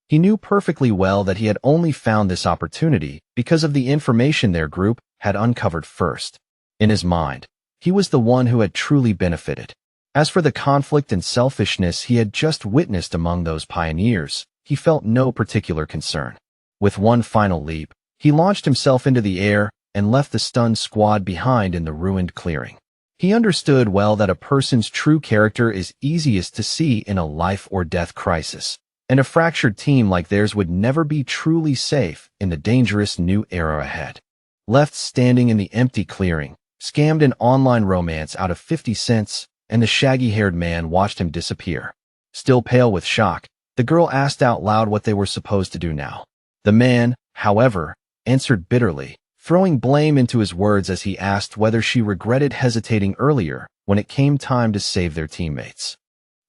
He knew perfectly well that he had only found this opportunity because of the information their group had uncovered first. In his mind, He was the one who had truly benefited. As for the conflict and selfishness he had just witnessed among those pioneers, he felt no particular concern. With one final leap, he launched himself into the air and left the stunned squad behind in the ruined clearing. He understood well that a person's true character is easiest to see in a life-or-death crisis, and a fractured team like theirs would never be truly safe in the dangerous new era ahead. Left standing in the empty clearing, scammed an online romance out of 50 cents, and the shaggy-haired man watched him disappear. Still pale with shock, the girl asked out loud what they were supposed to do now. The man, however, answered bitterly, throwing blame into his words as he asked whether she regretted hesitating earlier when it came time to save their teammates.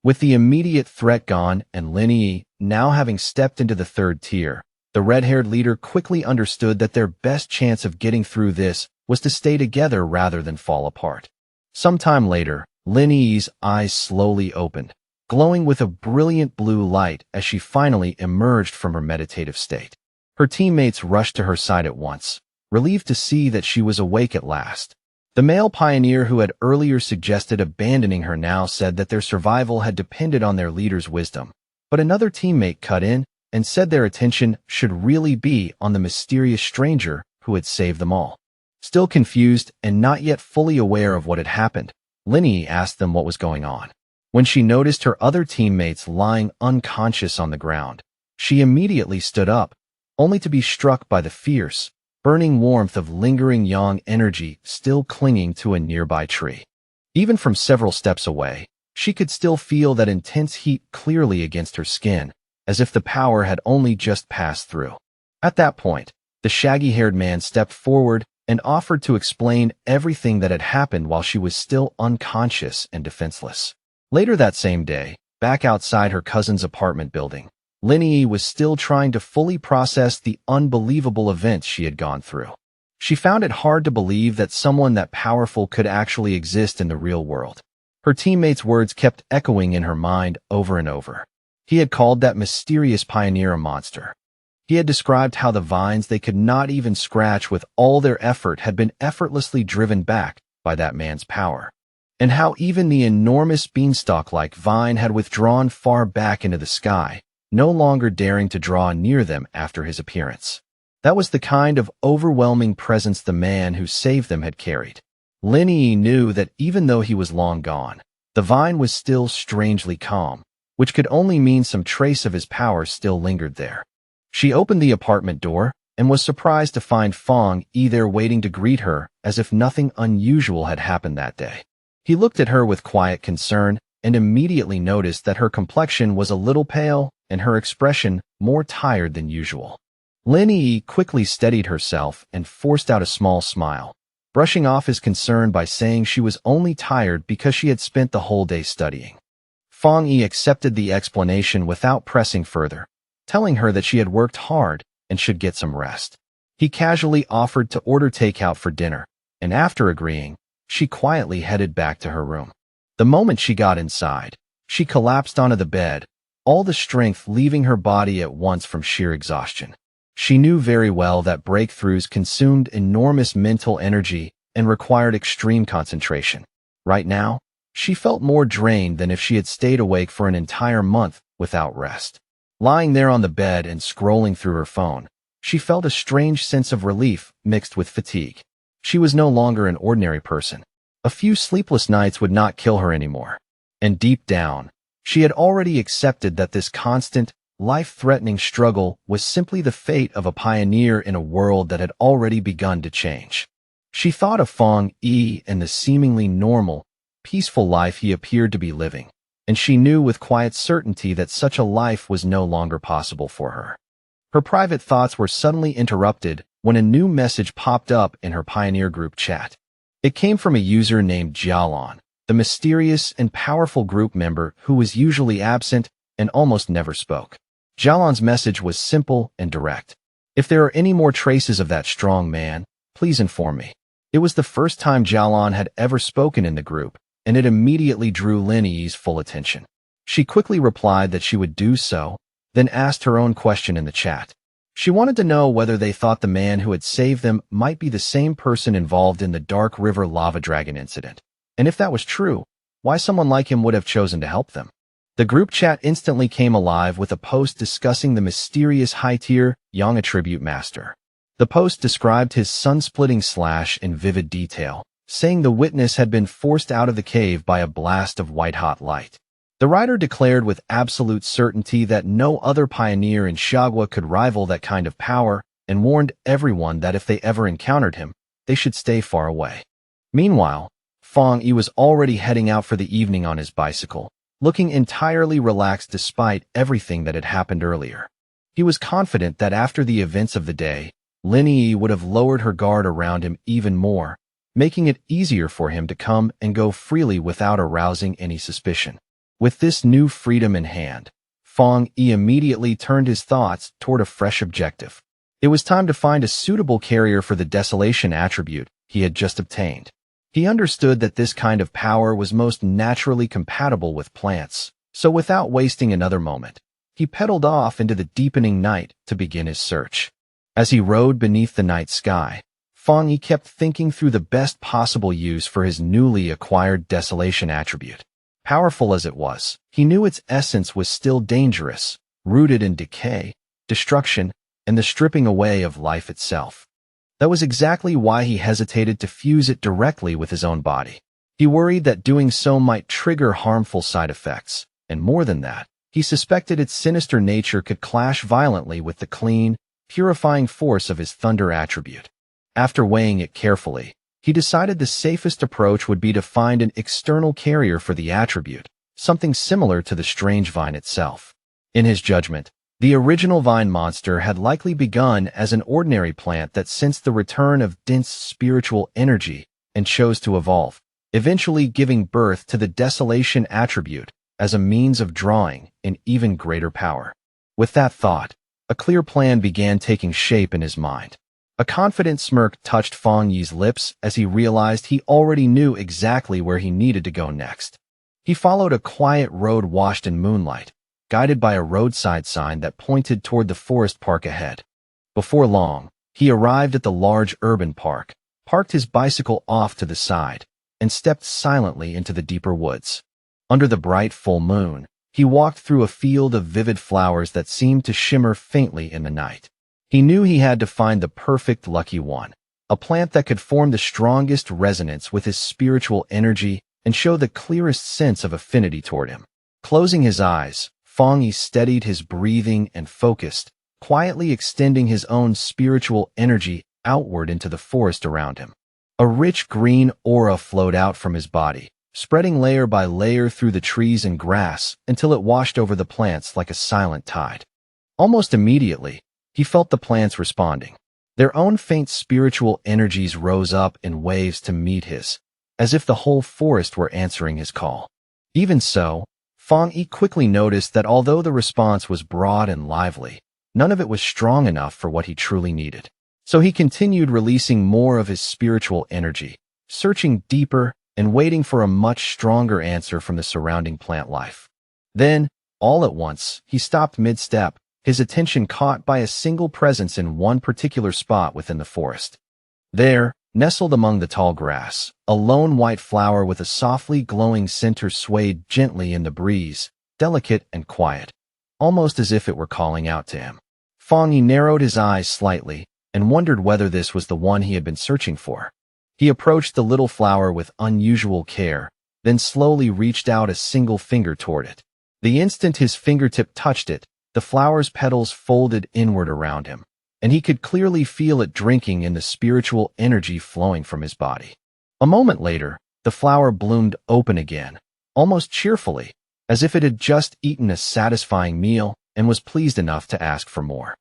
With the immediate threat gone and Lin Yi now having stepped into the third tier, the red-haired leader quickly understood that their best chance of getting through this was to stay together rather than fall apart. Sometime later, Lin Yi's eyes slowly opened, glowing with a brilliant blue light as she finally emerged from her meditative state. Her teammates rushed to her side at once, relieved to see that she was awake at last. The male pioneer who had earlier suggested abandoning her now said that their survival had depended on their leader's wisdom, but another teammate cut in and said their attention should really be on the mysterious stranger who had saved them all. Still confused and not yet fully aware of what had happened, Lin Yi asked them what was going on. When she noticed her other teammates lying unconscious on the ground, she immediately stood up, only to be struck by the fierce, burning warmth of lingering yang energy still clinging to a nearby tree. Even from several steps away, she could still feel that intense heat clearly against her skin, as if the power had only just passed through. At that point, the shaggy-haired man stepped forward and offered to explain everything that had happened while she was still unconscious and defenseless. Later that same day, back outside her cousin's apartment building, Lin Yi was still trying to fully process the unbelievable events she had gone through. She found it hard to believe that someone that powerful could actually exist in the real world. Her teammates' words kept echoing in her mind over and over. He had called that mysterious pioneer a monster. He had described how the vines they could not even scratch with all their effort had been effortlessly driven back by that man's power, and how even the enormous beanstalk-like vine had withdrawn far back into the sky, no longer daring to draw near them after his appearance. That was the kind of overwhelming presence the man who saved them had carried. Lin Yi knew that even though he was long gone, the vine was still strangely calm, which could only mean some trace of his power still lingered there. She opened the apartment door and was surprised to find Fong Yi there waiting to greet her as if nothing unusual had happened that day. He looked at her with quiet concern and immediately noticed that her complexion was a little pale and her expression more tired than usual. Lin Yi quickly steadied herself and forced out a small smile, brushing off his concern by saying she was only tired because she had spent the whole day studying. Fong Yi accepted the explanation without pressing further, telling her that she had worked hard and should get some rest. He casually offered to order takeout for dinner, and after agreeing, she quietly headed back to her room. The moment she got inside, she collapsed onto the bed, all the strength leaving her body at once from sheer exhaustion. She knew very well that breakthroughs consumed enormous mental energy and required extreme concentration. Right now, she felt more drained than if she had stayed awake for an entire month without rest. Lying there on the bed and scrolling through her phone, she felt a strange sense of relief mixed with fatigue. She was no longer an ordinary person. A few sleepless nights would not kill her anymore. And deep down, she had already accepted that this constant, life-threatening struggle was simply the fate of a pioneer in a world that had already begun to change. She thought of Fong Yi and the seemingly normal, peaceful life he appeared to be living, and she knew with quiet certainty that such a life was no longer possible for her. Her private thoughts were suddenly interrupted when a new message popped up in her Pioneer group chat. It came from a user named Jialon, the mysterious and powerful group member who was usually absent and almost never spoke. Jialon's message was simple and direct. If there are any more traces of that strong man, please inform me. It was the first time Jialon had ever spoken in the group, and it immediately drew Lin Yi's full attention. She quickly replied that she would do so, then asked her own question in the chat. She wanted to know whether they thought the man who had saved them might be the same person involved in the Dark River lava dragon incident. And if that was true, why someone like him would have chosen to help them. The group chat instantly came alive with a post discussing the mysterious high-tier Yang attribute master. The post described his sun-splitting slash in vivid detail, saying the witness had been forced out of the cave by a blast of white-hot light. The writer declared with absolute certainty that no other pioneer in Shagwa could rival that kind of power, and warned everyone that if they ever encountered him, they should stay far away. Meanwhile, Fong Yi was already heading out for the evening on his bicycle, looking entirely relaxed despite everything that had happened earlier. He was confident that after the events of the day, Lin Yi would have lowered her guard around him even more, making it easier for him to come and go freely without arousing any suspicion. With this new freedom in hand, Fong Yi immediately turned his thoughts toward a fresh objective. It was time to find a suitable carrier for the desolation attribute he had just obtained. He understood that this kind of power was most naturally compatible with plants, so without wasting another moment, he pedaled off into the deepening night to begin his search. As he rode beneath the night sky, Fong Yi kept thinking through the best possible use for his newly acquired desolation attribute. Powerful as it was, he knew its essence was still dangerous, rooted in decay, destruction, and the stripping away of life itself. That was exactly why he hesitated to fuse it directly with his own body. He worried that doing so might trigger harmful side effects, and more than that, he suspected its sinister nature could clash violently with the clean, purifying force of his thunder attribute. After weighing it carefully, he decided the safest approach would be to find an external carrier for the attribute, something similar to the strange vine itself. In his judgment, the original vine monster had likely begun as an ordinary plant that sensed the return of dense spiritual energy and chose to evolve, eventually giving birth to the desolation attribute as a means of drawing an even greater power. With that thought, a clear plan began taking shape in his mind. A confident smirk touched Fong Yi's lips as he realized he already knew exactly where he needed to go next. He followed a quiet road washed in moonlight, guided by a roadside sign that pointed toward the forest park ahead. Before long, he arrived at the large urban park, parked his bicycle off to the side, and stepped silently into the deeper woods. Under the bright full moon, he walked through a field of vivid flowers that seemed to shimmer faintly in the night. He knew he had to find the perfect lucky one, a plant that could form the strongest resonance with his spiritual energy and show the clearest sense of affinity toward him. Closing his eyes, Fong Yi steadied his breathing and focused, quietly extending his own spiritual energy outward into the forest around him. A rich green aura flowed out from his body, spreading layer by layer through the trees and grass until it washed over the plants like a silent tide. Almost immediately, he felt the plants responding. Their own faint spiritual energies rose up in waves to meet his, as if the whole forest were answering his call. Even so, Fong Yi quickly noticed that although the response was broad and lively, none of it was strong enough for what he truly needed. So he continued releasing more of his spiritual energy, searching deeper and waiting for a much stronger answer from the surrounding plant life. Then, all at once, he stopped mid-step, his attention caught by a single presence in one particular spot within the forest. There, nestled among the tall grass, a lone white flower with a softly glowing center swayed gently in the breeze, delicate and quiet, almost as if it were calling out to him. Fong Yi narrowed his eyes slightly and wondered whether this was the one he had been searching for. He approached the little flower with unusual care, then slowly reached out a single finger toward it. The instant his fingertip touched it, the flower's petals folded inward around him, and he could clearly feel it drinking in the spiritual energy flowing from his body. A moment later, the flower bloomed open again, almost cheerfully, as if it had just eaten a satisfying meal and was pleased enough to ask for more.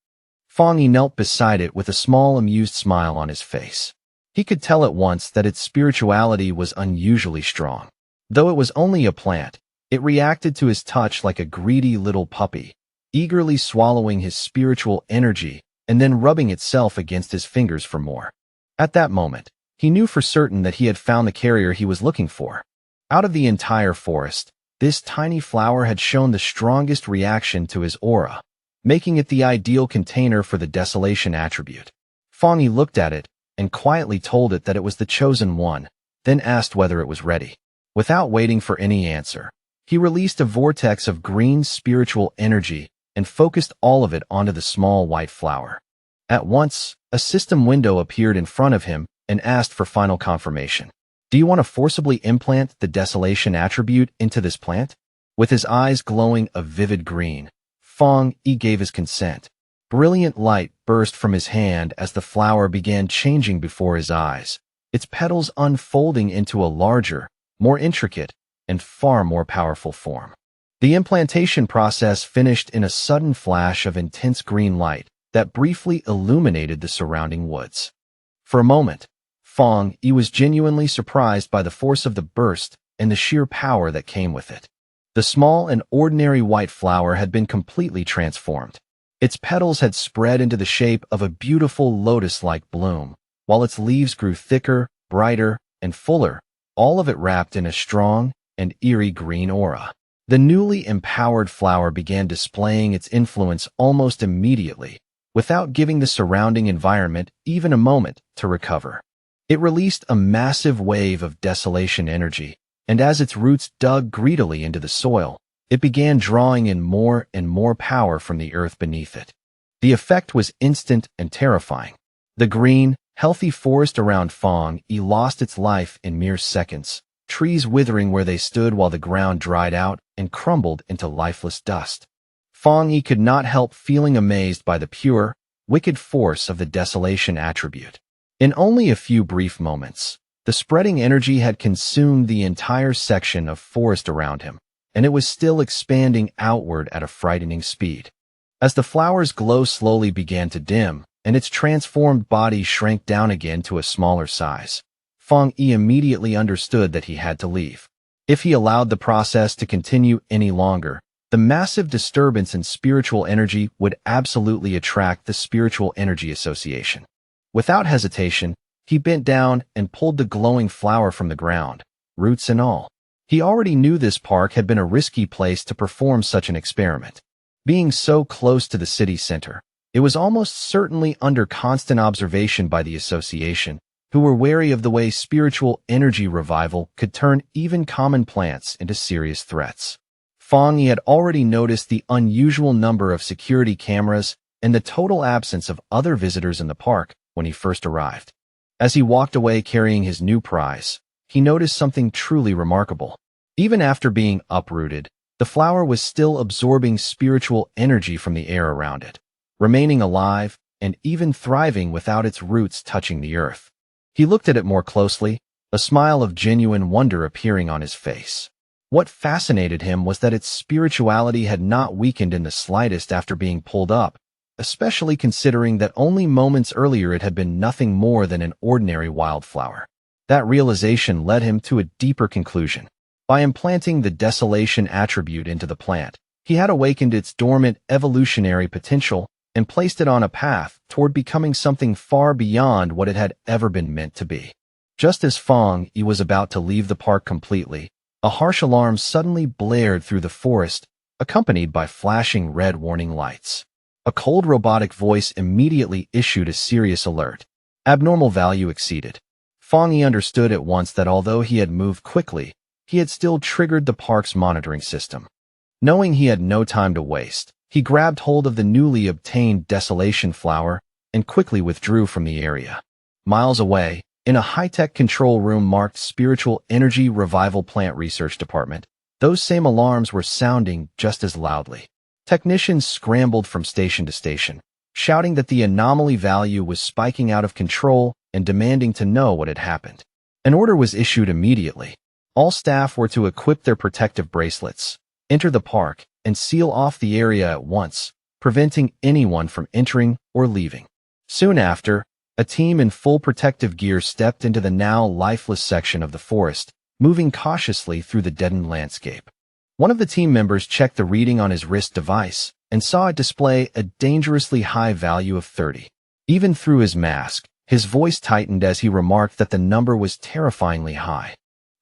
Fong Yi knelt beside it with a small amused smile on his face. He could tell at once that its spirituality was unusually strong. Though it was only a plant, it reacted to his touch like a greedy little puppy, eagerly swallowing his spiritual energy and then rubbing itself against his fingers for more. At that moment, he knew for certain that he had found the carrier he was looking for. Out of the entire forest, this tiny flower had shown the strongest reaction to his aura, making it the ideal container for the desolation attribute. Fang Yi looked at it and quietly told it that it was the chosen one, then asked whether it was ready. Without waiting for any answer, he released a vortex of green spiritual energy and focused all of it onto the small white flower. At once, a system window appeared in front of him and asked for final confirmation. Do you want to forcibly implant the desolation attribute into this plant? With his eyes glowing a vivid green, Fang Yi gave his consent. Brilliant light burst from his hand as the flower began changing before his eyes, its petals unfolding into a larger, more intricate, and far more powerful form. The implantation process finished in a sudden flash of intense green light that briefly illuminated the surrounding woods. For a moment, Fang Yi was genuinely surprised by the force of the burst and the sheer power that came with it. The small and ordinary white flower had been completely transformed. Its petals had spread into the shape of a beautiful lotus-like bloom, while its leaves grew thicker, brighter, and fuller, all of it wrapped in a strong and eerie green aura. The newly empowered flower began displaying its influence almost immediately, without giving the surrounding environment even a moment to recover. It released a massive wave of desolation energy, and as its roots dug greedily into the soil, it began drawing in more and more power from the earth beneath it. The effect was instant and terrifying. The green, healthy forest around Fang Yi lost its life in mere seconds, trees withering where they stood while the ground dried out and crumbled into lifeless dust. Fang Yi could not help feeling amazed by the pure, wicked force of the desolation attribute. In only a few brief moments, the spreading energy had consumed the entire section of forest around him, and it was still expanding outward at a frightening speed. As the flower's glow slowly began to dim, and its transformed body shrank down again to a smaller size, Fang Yi immediately understood that he had to leave. If he allowed the process to continue any longer, the massive disturbance in spiritual energy would absolutely attract the Spiritual Energy Association. Without hesitation, he bent down and pulled the glowing flower from the ground, roots and all. He already knew this park had been a risky place to perform such an experiment. Being so close to the city center, it was almost certainly under constant observation by the association, who were wary of the way spiritual energy revival could turn even common plants into serious threats. Fang Yi had already noticed the unusual number of security cameras and the total absence of other visitors in the park when he first arrived. As he walked away carrying his new prize, he noticed something truly remarkable. Even after being uprooted, the flower was still absorbing spiritual energy from the air around it, remaining alive and even thriving without its roots touching the earth. He looked at it more closely, a smile of genuine wonder appearing on his face. What fascinated him was that its spirituality had not weakened in the slightest after being pulled up, especially considering that only moments earlier it had been nothing more than an ordinary wildflower. That realization led him to a deeper conclusion. By implanting the desolation attribute into the plant, he had awakened its dormant evolutionary potential and placed it on a path toward becoming something far beyond what it had ever been meant to be. Just as Fang Yi was about to leave the park completely, a harsh alarm suddenly blared through the forest, accompanied by flashing red warning lights. A cold robotic voice immediately issued a serious alert. Abnormal value exceeded. Fang Yi understood at once that although he had moved quickly, he had still triggered the park's monitoring system. Knowing he had no time to waste, he grabbed hold of the newly obtained desolation flower and quickly withdrew from the area. Miles away, in a high-tech control room marked Spiritual Energy Revival Plant Research Department, those same alarms were sounding just as loudly. Technicians scrambled from station to station, shouting that the anomaly value was spiking out of control and demanding to know what had happened. An order was issued immediately. All staff were to equip their protective bracelets, enter the park, and seal off the area at once, preventing anyone from entering or leaving. Soon after, a team in full protective gear stepped into the now lifeless section of the forest, moving cautiously through the deadened landscape. One of the team members checked the reading on his wrist device and saw it display a dangerously high value of 30. Even through his mask, his voice tightened as he remarked that the number was terrifyingly high.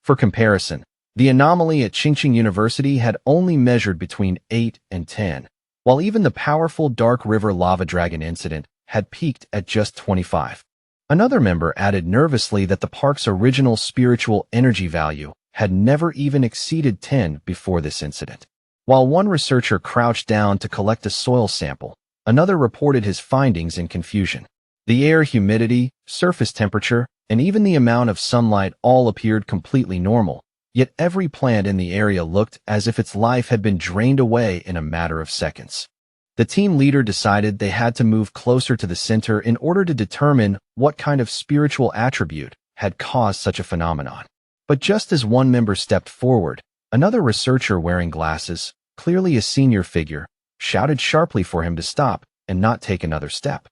For comparison, the anomaly at Qingqing University had only measured between 8 and 10, while even the powerful Dark River Lava Dragon incident had peaked at just 25. Another member added nervously that the park's original spiritual energy value had never even exceeded 10 before this incident. While one researcher crouched down to collect a soil sample, another reported his findings in confusion. The air humidity, surface temperature, and even the amount of sunlight all appeared completely normal, yet every plant in the area looked as if its life had been drained away in a matter of seconds. The team leader decided they had to move closer to the center in order to determine what kind of spiritual attribute had caused such a phenomenon. But just as one member stepped forward, another researcher wearing glasses, clearly a senior figure, shouted sharply for him to stop and not take another step.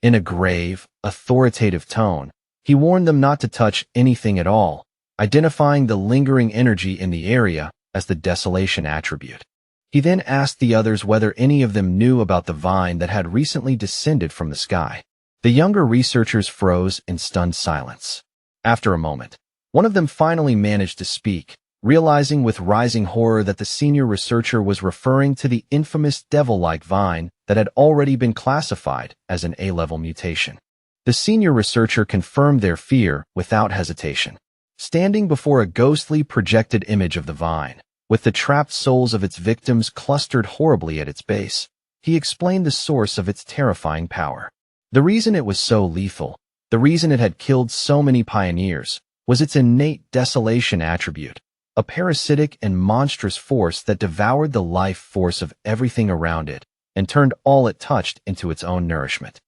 In a grave, authoritative tone, he warned them not to touch anything at all, identifying the lingering energy in the area as the desolation attribute. He then asked the others whether any of them knew about the vine that had recently descended from the sky. The younger researchers froze in stunned silence. After a moment, one of them finally managed to speak, realizing with rising horror that the senior researcher was referring to the infamous devil-like vine that had already been classified as an A-level mutation. The senior researcher confirmed their fear without hesitation. Standing before a ghostly projected image of the vine, with the trapped souls of its victims clustered horribly at its base, he explained the source of its terrifying power. The reason it was so lethal, the reason it had killed so many pioneers, was its innate desolation attribute, a parasitic and monstrous force that devoured the life force of everything around it and turned all it touched into its own nourishment.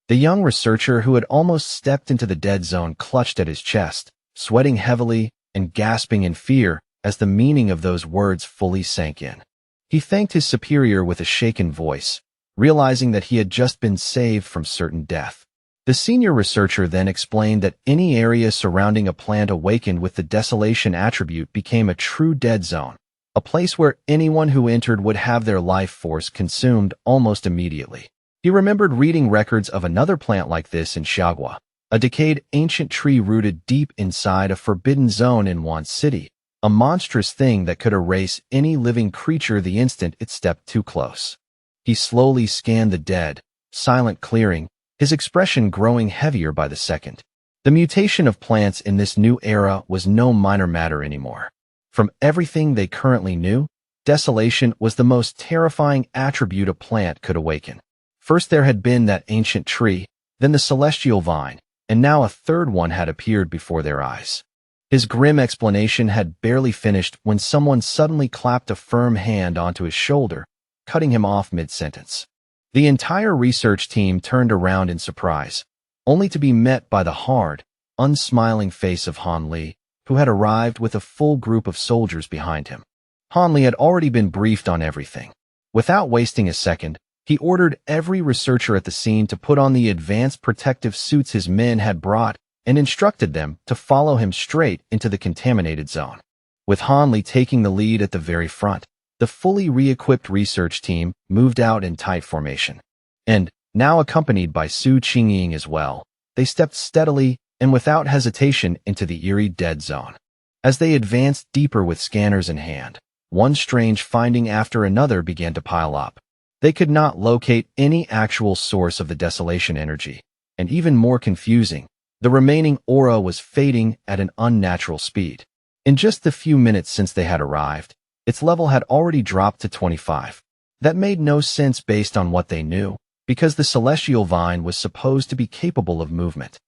The young researcher who had almost stepped into the dead zone clutched at his chest, sweating heavily and gasping in fear as the meaning of those words fully sank in. He thanked his superior with a shaken voice, realizing that he had just been saved from certain death. The senior researcher then explained that any area surrounding a plant awakened with the desolation attribute became a true dead zone, a place where anyone who entered would have their life force consumed almost immediately. He remembered reading records of another plant like this in Xiaogua, a decayed ancient tree rooted deep inside a forbidden zone in Wan City, a monstrous thing that could erase any living creature the instant it stepped too close. He slowly scanned the dead, silent clearing, his expression growing heavier by the second. The mutation of plants in this new era was no minor matter anymore. From everything they currently knew, desolation was the most terrifying attribute a plant could awaken. First there had been that ancient tree, then the celestial vine, and now a third one had appeared before their eyes. His grim explanation had barely finished when someone suddenly clapped a firm hand onto his shoulder, cutting him off mid-sentence. The entire research team turned around in surprise, only to be met by the hard, unsmiling face of Han Li, who had arrived with a full group of soldiers behind him. Han Li had already been briefed on everything. Without wasting a second, he ordered every researcher at the scene to put on the advanced protective suits his men had brought and instructed them to follow him straight into the contaminated zone. With Han Li taking the lead at the very front, the fully re-equipped research team moved out in tight formation. And, now accompanied by Su Qingying as well, they stepped steadily and without hesitation into the eerie dead zone. As they advanced deeper with scanners in hand, one strange finding after another began to pile up. They could not locate any actual source of the desolation energy, and even more confusing, the remaining aura was fading at an unnatural speed. In just the few minutes since they had arrived, its level had already dropped to 25. That made no sense based on what they knew, because the celestial vine was supposed to be capable of movement.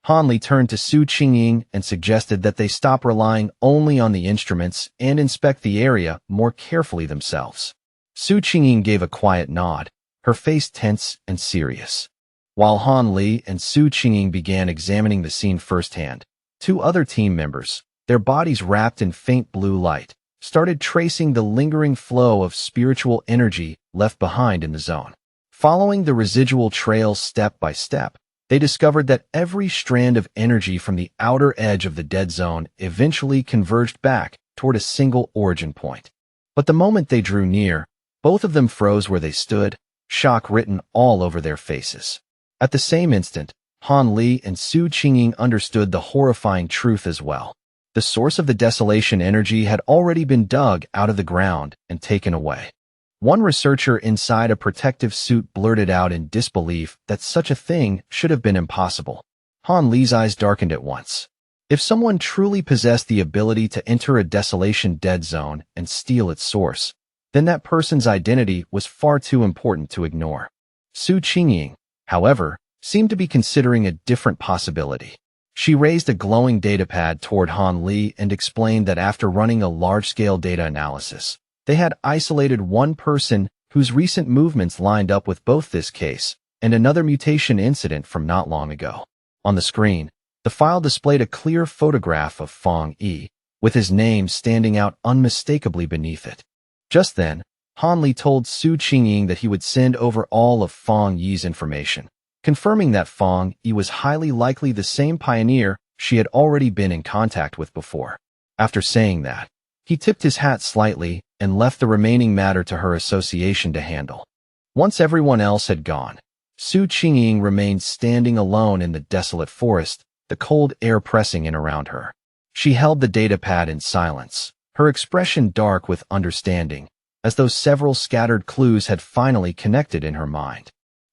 Han Li turned to Su Qingying and suggested that they stop relying only on the instruments and inspect the area more carefully themselves. Su Qingying gave a quiet nod, her face tense and serious. While Han Li and Su Qingying began examining the scene firsthand, two other team members, their bodies wrapped in faint blue light, started tracing the lingering flow of spiritual energy left behind in the zone. Following the residual trail step by step, they discovered that every strand of energy from the outer edge of the dead zone eventually converged back toward a single origin point. But the moment they drew near, both of them froze where they stood, shock written all over their faces. At the same instant, Han Li and Su Qingying understood the horrifying truth as well. The source of the desolation energy had already been dug out of the ground and taken away. One researcher inside a protective suit blurted out in disbelief that such a thing should have been impossible. Han Li's eyes darkened at once. If someone truly possessed the ability to enter a desolation dead zone and steal its source, then that person's identity was far too important to ignore. Su Qingying, however, seemed to be considering a different possibility. She raised a glowing datapad toward Han Li and explained that after running a large-scale data analysis, they had isolated one person whose recent movements lined up with both this case and another mutation incident from not long ago. On the screen, the file displayed a clear photograph of Fang Yi, with his name standing out unmistakably beneath it. Just then, Han Li told Su Qingying that he would send over all of Fang Yi's information, confirming that Fang Yi was highly likely the same pioneer she had already been in contact with before. After saying that, he tipped his hat slightly and left the remaining matter to her association to handle. Once everyone else had gone, Su Qingying remained standing alone in the desolate forest, the cold air pressing in around her. She held the datapad in silence, her expression dark with understanding, as though several scattered clues had finally connected in her mind.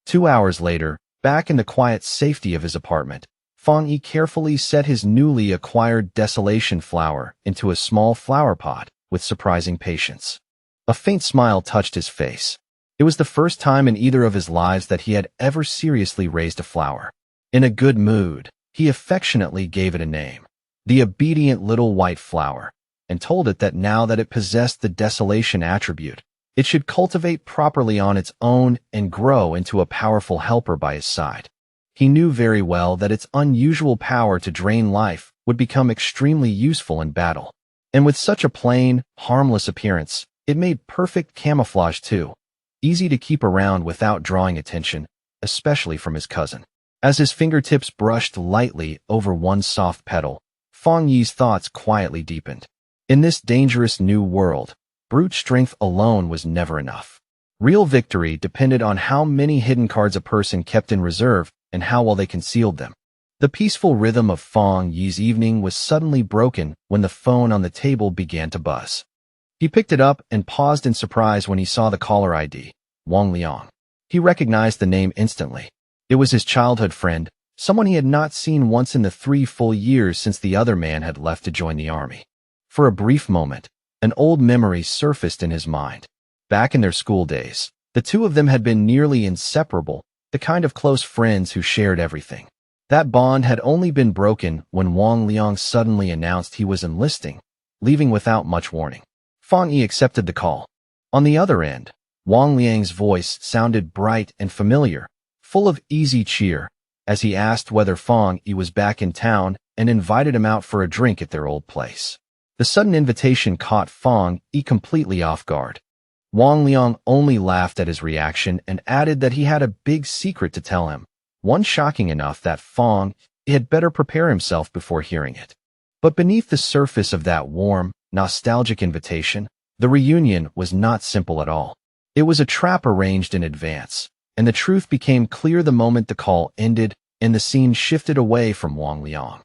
2 hours later, back in the quiet safety of his apartment, Fang Yi carefully set his newly acquired desolation flower into a small flower pot with surprising patience. A faint smile touched his face. It was the first time in either of his lives that he had ever seriously raised a flower. In a good mood, he affectionately gave it a name, the obedient little white flower, and told it that now that it possessed the desolation attribute, it should cultivate properly on its own and grow into a powerful helper by his side. He knew very well that its unusual power to drain life would become extremely useful in battle. And with such a plain, harmless appearance, it made perfect camouflage too, easy to keep around without drawing attention, especially from his cousin. As his fingertips brushed lightly over one soft petal, Fang Yi's thoughts quietly deepened. In this dangerous new world, brute strength alone was never enough. Real victory depended on how many hidden cards a person kept in reserve and how well they concealed them. The peaceful rhythm of Fang Yi's evening was suddenly broken when the phone on the table began to buzz. He picked it up and paused in surprise when he saw the caller ID, Wang Liang. He recognized the name instantly. It was his childhood friend, someone he had not seen once in the 3 full years since the other man had left to join the army. For a brief moment, an old memory surfaced in his mind. Back in their school days, the two of them had been nearly inseparable, the kind of close friends who shared everything. That bond had only been broken when Wang Liang suddenly announced he was enlisting, leaving without much warning. Fang Yi accepted the call. On the other end, Wang Liang's voice sounded bright and familiar, full of easy cheer, as he asked whether Fang Yi was back in town and invited him out for a drink at their old place. The sudden invitation caught Fang Yi completely off guard. Wang Liang only laughed at his reaction and added that he had a big secret to tell him, one shocking enough that Fang Yi had better prepare himself before hearing it. But beneath the surface of that warm, nostalgic invitation, the reunion was not simple at all. It was a trap arranged in advance, and the truth became clear the moment the call ended and the scene shifted away from Wang Liang.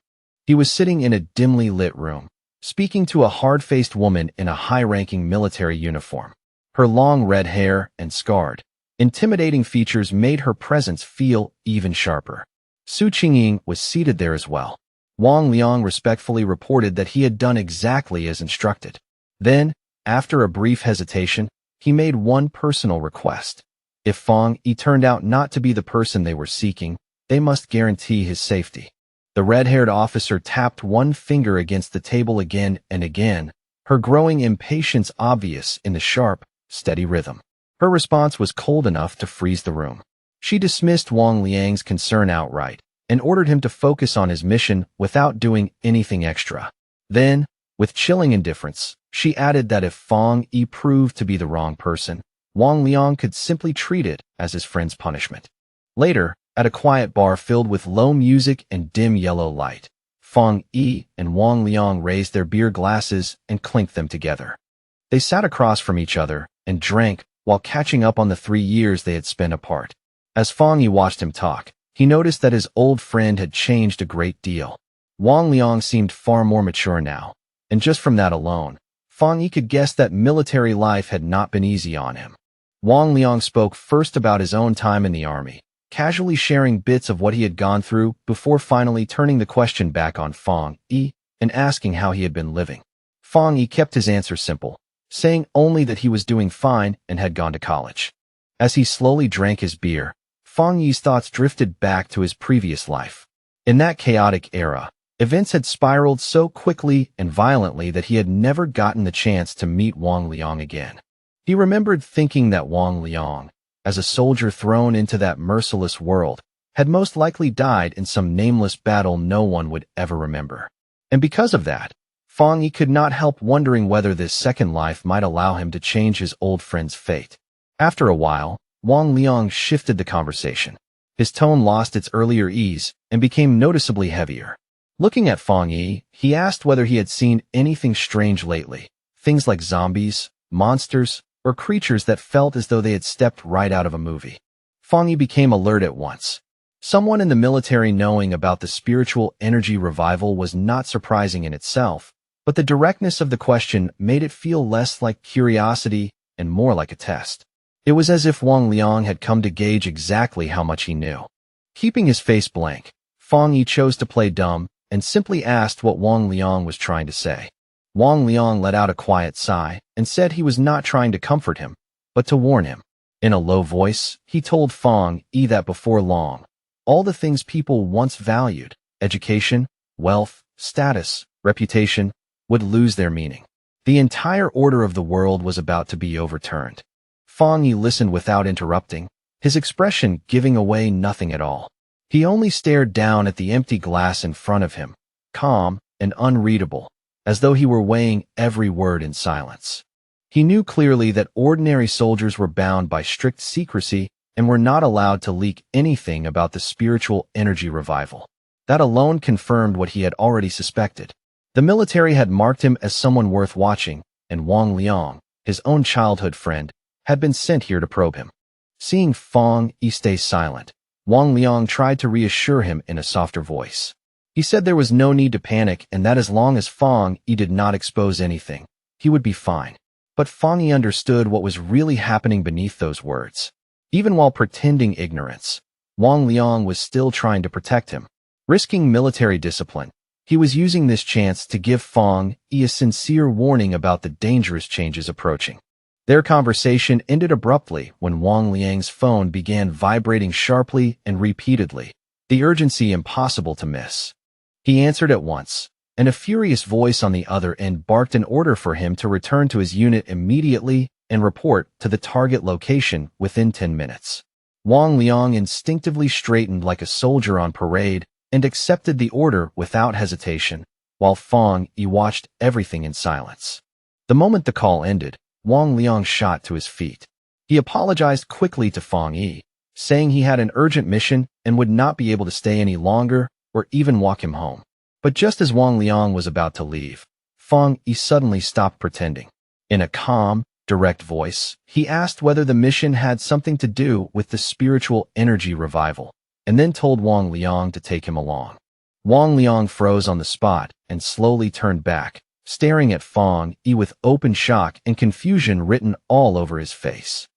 He was sitting in a dimly lit room, speaking to a hard-faced woman in a high-ranking military uniform. Her long red hair and scarred, intimidating features made her presence feel even sharper. Su Qingying was seated there as well. Wang Liang respectfully reported that he had done exactly as instructed. Then, after a brief hesitation, he made one personal request. If Fang Yi turned out not to be the person they were seeking, they must guarantee his safety. The red-haired officer tapped one finger against the table again and again, her growing impatience obvious in the sharp, steady rhythm. Her response was cold enough to freeze the room. She dismissed Wang Liang's concern outright and ordered him to focus on his mission without doing anything extra. Then, with chilling indifference, she added that if Fang Yi proved to be the wrong person, Wang Liang could simply treat it as his friend's punishment. Later, at a quiet bar filled with low music and dim yellow light, Fang Yi and Wang Liang raised their beer glasses and clinked them together. They sat across from each other and drank while catching up on the 3 years they had spent apart. As Fang Yi watched him talk, he noticed that his old friend had changed a great deal. Wang Liang seemed far more mature now, and just from that alone, Fang Yi could guess that military life had not been easy on him. Wang Liang spoke first about his own time in the army, casually sharing bits of what he had gone through before finally turning the question back on Fang Yi and asking how he had been living. Fang Yi kept his answer simple, saying only that he was doing fine and had gone to college. As he slowly drank his beer, Fang Yi's thoughts drifted back to his previous life. In that chaotic era, events had spiraled so quickly and violently that he had never gotten the chance to meet Wang Liang again. He remembered thinking that Wang Liang, as a soldier thrown into that merciless world, had most likely died in some nameless battle no one would ever remember. And because of that, Fang Yi could not help wondering whether this second life might allow him to change his old friend's fate. After a while, Wang Liang shifted the conversation. His tone lost its earlier ease and became noticeably heavier. Looking at Fang Yi, he asked whether he had seen anything strange lately, things like zombies, monsters, or creatures that felt as though they had stepped right out of a movie. Fang Yi became alert at once. Someone in the military knowing about the spiritual energy revival was not surprising in itself, but the directness of the question made it feel less like curiosity and more like a test. It was as if Wang Liang had come to gauge exactly how much he knew. Keeping his face blank, Fang Yi chose to play dumb and simply asked what Wang Liang was trying to say. Wang Liang let out a quiet sigh and said he was not trying to comfort him, but to warn him. In a low voice, he told Fang Yi that before long, all the things people once valued, education, wealth, status, reputation, would lose their meaning. The entire order of the world was about to be overturned. Fang Yi listened without interrupting, his expression giving away nothing at all. He only stared down at the empty glass in front of him, calm and unreadable, as though he were weighing every word in silence. He knew clearly that ordinary soldiers were bound by strict secrecy and were not allowed to leak anything about the spiritual energy revival. That alone confirmed what he had already suspected. The military had marked him as someone worth watching, and Wang Liang, his own childhood friend, had been sent here to probe him. Seeing Fang Yi stay silent, Wang Liang tried to reassure him in a softer voice. He said there was no need to panic and that as long as Fang Yi did not expose anything, he would be fine. But Fang Yi understood what was really happening beneath those words. Even while pretending ignorance, Wang Liang was still trying to protect him. Risking military discipline, he was using this chance to give Fang Yi a sincere warning about the dangerous changes approaching. Their conversation ended abruptly when Wang Liang's phone began vibrating sharply and repeatedly, the urgency impossible to miss. He answered at once, and a furious voice on the other end barked an order for him to return to his unit immediately and report to the target location within 10 minutes. Wang Liang instinctively straightened like a soldier on parade and accepted the order without hesitation, while Fang Yi watched everything in silence. The moment the call ended, Wang Liang shot to his feet. He apologized quickly to Fang Yi, saying he had an urgent mission and would not be able to stay any longer or even walk him home. But just as Wang Liang was about to leave, Fang Yi suddenly stopped pretending. In a calm, direct voice, he asked whether the mission had something to do with the spiritual energy revival, and then told Wang Liang to take him along. Wang Liang froze on the spot and slowly turned back, staring at Fang Yi with open shock and confusion written all over his face.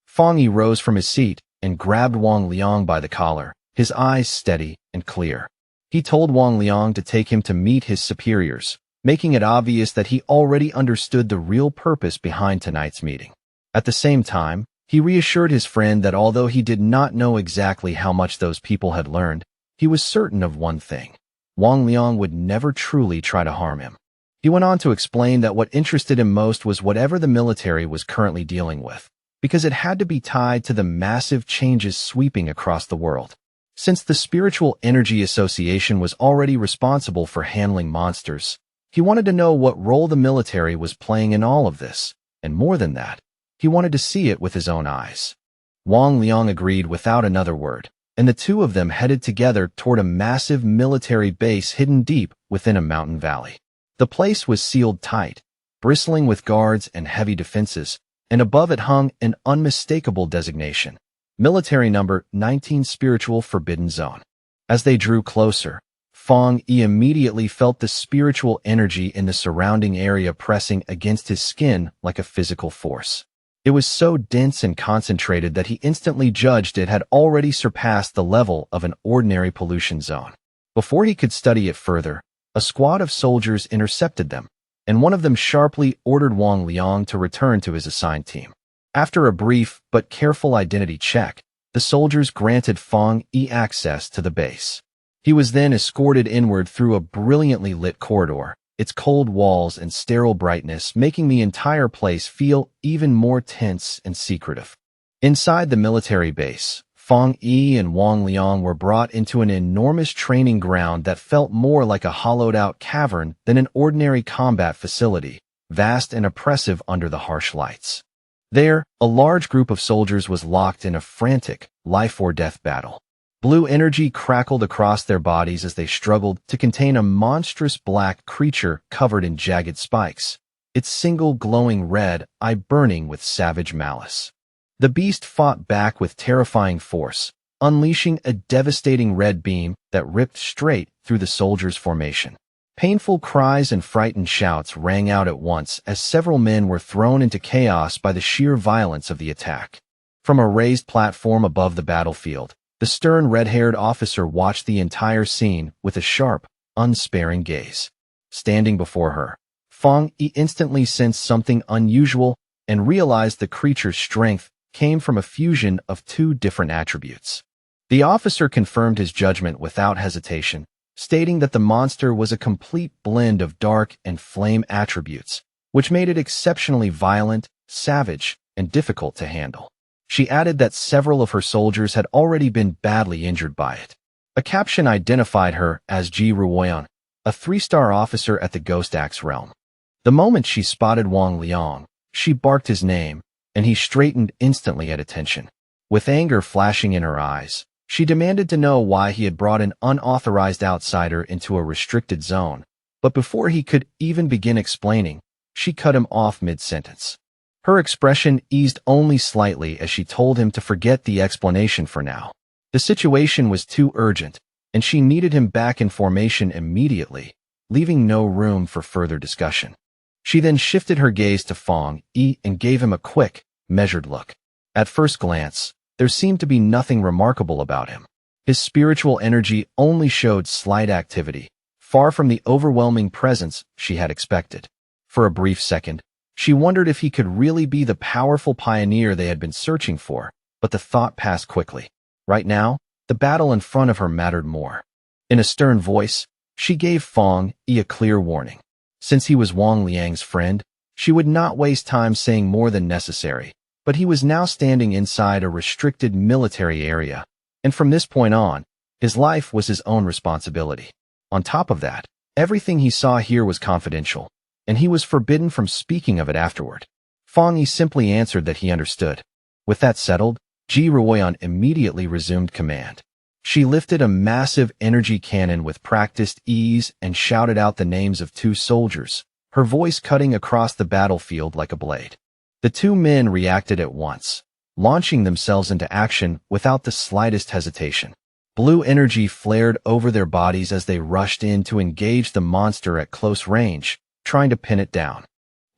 Fang Yi rose from his seat and grabbed Wang Liang by the collar, his eyes steady and clear. He told Wang Liang to take him to meet his superiors, making it obvious that he already understood the real purpose behind tonight's meeting. At the same time, he reassured his friend that although he did not know exactly how much those people had learned, he was certain of one thing: Wang Liang would never truly try to harm him. He went on to explain that what interested him most was whatever the military was currently dealing with, because it had to be tied to the massive changes sweeping across the world. Since the Spiritual Energy Association was already responsible for handling monsters, he wanted to know what role the military was playing in all of this, and more than that, he wanted to see it with his own eyes. Wang Liang agreed without another word, and the two of them headed together toward a massive military base hidden deep within a mountain valley. The place was sealed tight, bristling with guards and heavy defenses, and above it hung an unmistakable designation: Military Number 19 Spiritual Forbidden Zone. As they drew closer, Fang Yi immediately felt the spiritual energy in the surrounding area pressing against his skin like a physical force. It was so dense and concentrated that he instantly judged it had already surpassed the level of an ordinary pollution zone. Before he could study it further, a squad of soldiers intercepted them, and one of them sharply ordered Wang Liang to return to his assigned team. After a brief but careful identity check, the soldiers granted Fang Yi access to the base. He was then escorted inward through a brilliantly lit corridor, its cold walls and sterile brightness making the entire place feel even more tense and secretive. Inside the military base, Fang Yi and Wang Liang were brought into an enormous training ground that felt more like a hollowed-out cavern than an ordinary combat facility, vast and oppressive under the harsh lights. There, a large group of soldiers was locked in a frantic, life-or-death battle. Blue energy crackled across their bodies as they struggled to contain a monstrous black creature covered in jagged spikes, its single glowing red eye burning with savage malice. The beast fought back with terrifying force, unleashing a devastating red beam that ripped straight through the soldiers' formation. Painful cries and frightened shouts rang out at once as several men were thrown into chaos by the sheer violence of the attack. From a raised platform above the battlefield, the stern red-haired officer watched the entire scene with a sharp, unsparing gaze. Standing before her, Fang Yi instantly sensed something unusual and realized the creature's strength came from a fusion of two different attributes. The officer confirmed his judgment without hesitation, stating that the monster was a complete blend of dark and flame attributes, which made it exceptionally violent, savage, and difficult to handle. She added that several of her soldiers had already been badly injured by it. A caption identified her as Ji Ruoyan, a 3-star officer at the Ghost Axe realm. The moment she spotted Wang Liang, she barked his name, and he straightened instantly at attention. With anger flashing in her eyes, she demanded to know why he had brought an unauthorized outsider into a restricted zone, but before he could even begin explaining, she cut him off mid-sentence. Her expression eased only slightly as she told him to forget the explanation for now. The situation was too urgent, and she needed him back in formation immediately, leaving no room for further discussion. She then shifted her gaze to Fang Yi and gave him a quick, measured look. At first glance, there seemed to be nothing remarkable about him. His spiritual energy only showed slight activity, far from the overwhelming presence she had expected. For a brief second, she wondered if he could really be the powerful pioneer they had been searching for, but the thought passed quickly. Right now, the battle in front of her mattered more. In a stern voice, she gave Fang Yi a clear warning. Since he was Wang Liang's friend, she would not waste time saying more than necessary, but he was now standing inside a restricted military area, and from this point on, his life was his own responsibility. On top of that, everything he saw here was confidential, and he was forbidden from speaking of it afterward. Fang Yi simply answered that he understood. With that settled, Ji Ruoyan immediately resumed command. She lifted a massive energy cannon with practiced ease and shouted out the names of 2 soldiers, her voice cutting across the battlefield like a blade. The 2 men reacted at once, launching themselves into action without the slightest hesitation. Blue energy flared over their bodies as they rushed in to engage the monster at close range, trying to pin it down.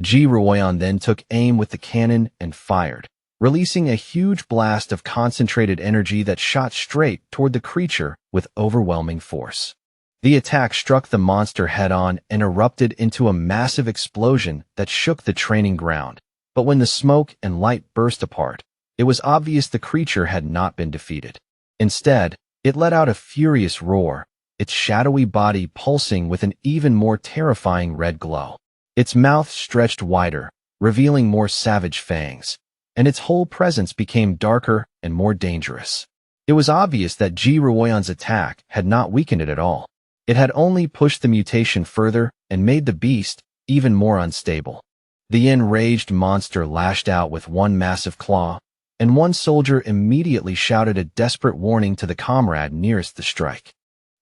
Ji Ruoyan then took aim with the cannon and fired, releasing a huge blast of concentrated energy that shot straight toward the creature with overwhelming force. The attack struck the monster head-on and erupted into a massive explosion that shook the training ground. But when the smoke and light burst apart, it was obvious the creature had not been defeated. Instead, it let out a furious roar, its shadowy body pulsing with an even more terrifying red glow. Its mouth stretched wider, revealing more savage fangs, and its whole presence became darker and more dangerous. It was obvious that Ji Ruoyan's attack had not weakened it at all. It had only pushed the mutation further and made the beast even more unstable. The enraged monster lashed out with one massive claw, and one soldier immediately shouted a desperate warning to the comrade nearest the strike.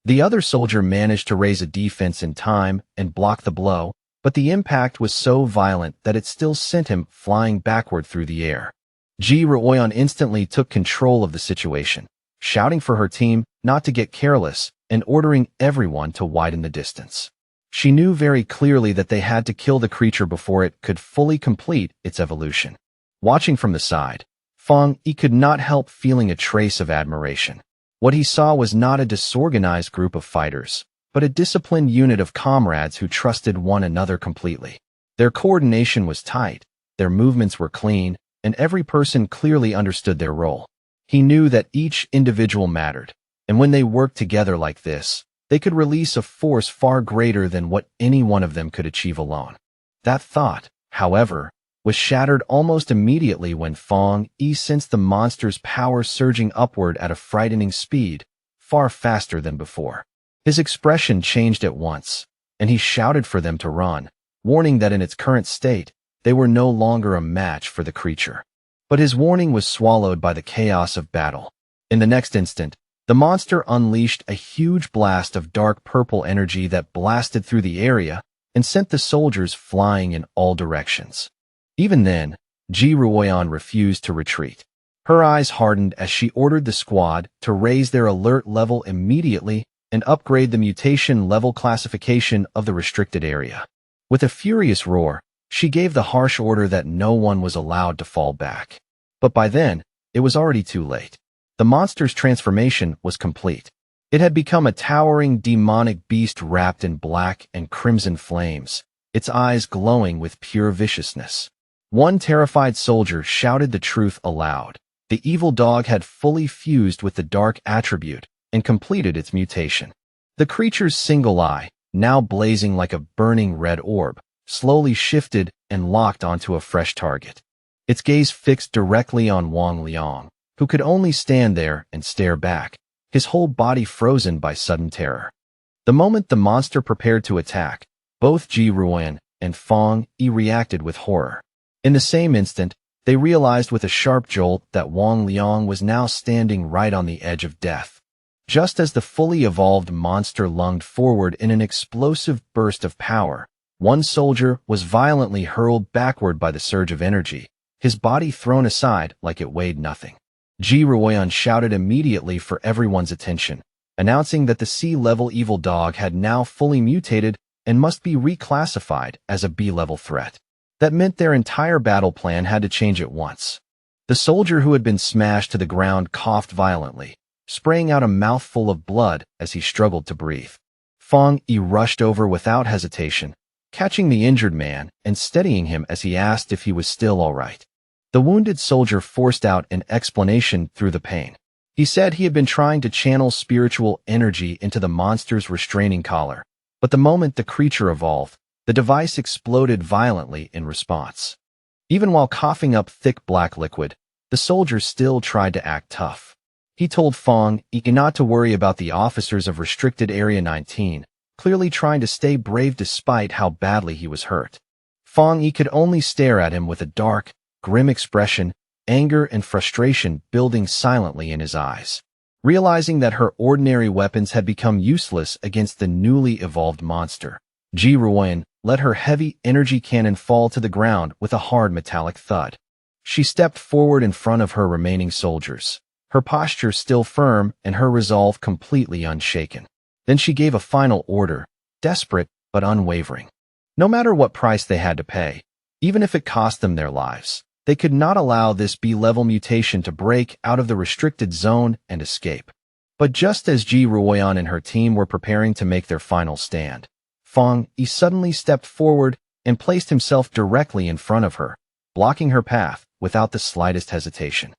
The other soldier managed to raise a defense in time and block the blow, but the impact was so violent that it still sent him flying backward through the air. Ji Ruoyan instantly took control of the situation, shouting for her team not to get careless and ordering everyone to widen the distance. She knew very clearly that they had to kill the creature before it could fully complete its evolution. Watching from the side, Fong Yi could not help feeling a trace of admiration. What he saw was not a disorganized group of fighters, but a disciplined unit of comrades who trusted one another completely. Their coordination was tight, their movements were clean, and every person clearly understood their role. He knew that each individual mattered, and when they worked together like this, they could release a force far greater than what any one of them could achieve alone. That thought, however, was shattered almost immediately when Fong Yi sensed the monster's power surging upward at a frightening speed, far faster than before. His expression changed at once, and he shouted for them to run, warning that in its current state, they were no longer a match for the creature. But his warning was swallowed by the chaos of battle. In the next instant, the monster unleashed a huge blast of dark purple energy that blasted through the area and sent the soldiers flying in all directions. Even then, Ji Ruoyan refused to retreat. Her eyes hardened as she ordered the squad to raise their alert level immediately and upgrade the mutation level classification of the restricted area. With a furious roar, she gave the harsh order that no one was allowed to fall back. But by then, it was already too late. The monster's transformation was complete. It had become a towering demonic beast wrapped in black and crimson flames, its eyes glowing with pure viciousness. One terrified soldier shouted the truth aloud. The evil dog had fully fused with the dark attribute and completed its mutation. The creature's single eye, now blazing like a burning red orb, slowly shifted and locked onto a fresh target. Its gaze fixed directly on Wang Liang, who could only stand there and stare back, his whole body frozen by sudden terror. The moment the monster prepared to attack, both Ji Ruoyan and Fong Yi reacted with horror. In the same instant, they realized with a sharp jolt that Wang Liang was now standing right on the edge of death. Just as the fully evolved monster lunged forward in an explosive burst of power, one soldier was violently hurled backward by the surge of energy, his body thrown aside like it weighed nothing. Ji Ruoyan shouted immediately for everyone's attention, announcing that the C-level evil dog had now fully mutated and must be reclassified as a B-level threat. That meant their entire battle plan had to change at once. The soldier who had been smashed to the ground coughed violently, spraying out a mouthful of blood as he struggled to breathe. Fong Yi rushed over without hesitation, catching the injured man and steadying him as he asked if he was still all right. The wounded soldier forced out an explanation through the pain. He said he had been trying to channel spiritual energy into the monster's restraining collar, but the moment the creature evolved, the device exploded violently in response. Even while coughing up thick black liquid, the soldier still tried to act tough. He told Fong Yi not to worry about the officers of Restricted Area 19, clearly trying to stay brave despite how badly he was hurt. Fong Yi could only stare at him with a dark, grim expression, anger and frustration building silently in his eyes. Realizing that her ordinary weapons had become useless against the newly evolved monster, Ji Ruoyan let her heavy energy cannon fall to the ground with a hard metallic thud. She stepped forward in front of her remaining soldiers, her posture still firm and her resolve completely unshaken. Then she gave a final order, desperate but unwavering. No matter what price they had to pay, even if it cost them their lives, they could not allow this B-level mutation to break out of the restricted zone and escape. But just as Ji Ruoyan and her team were preparing to make their final stand, Fong Yi suddenly stepped forward and placed himself directly in front of her, blocking her path without the slightest hesitation.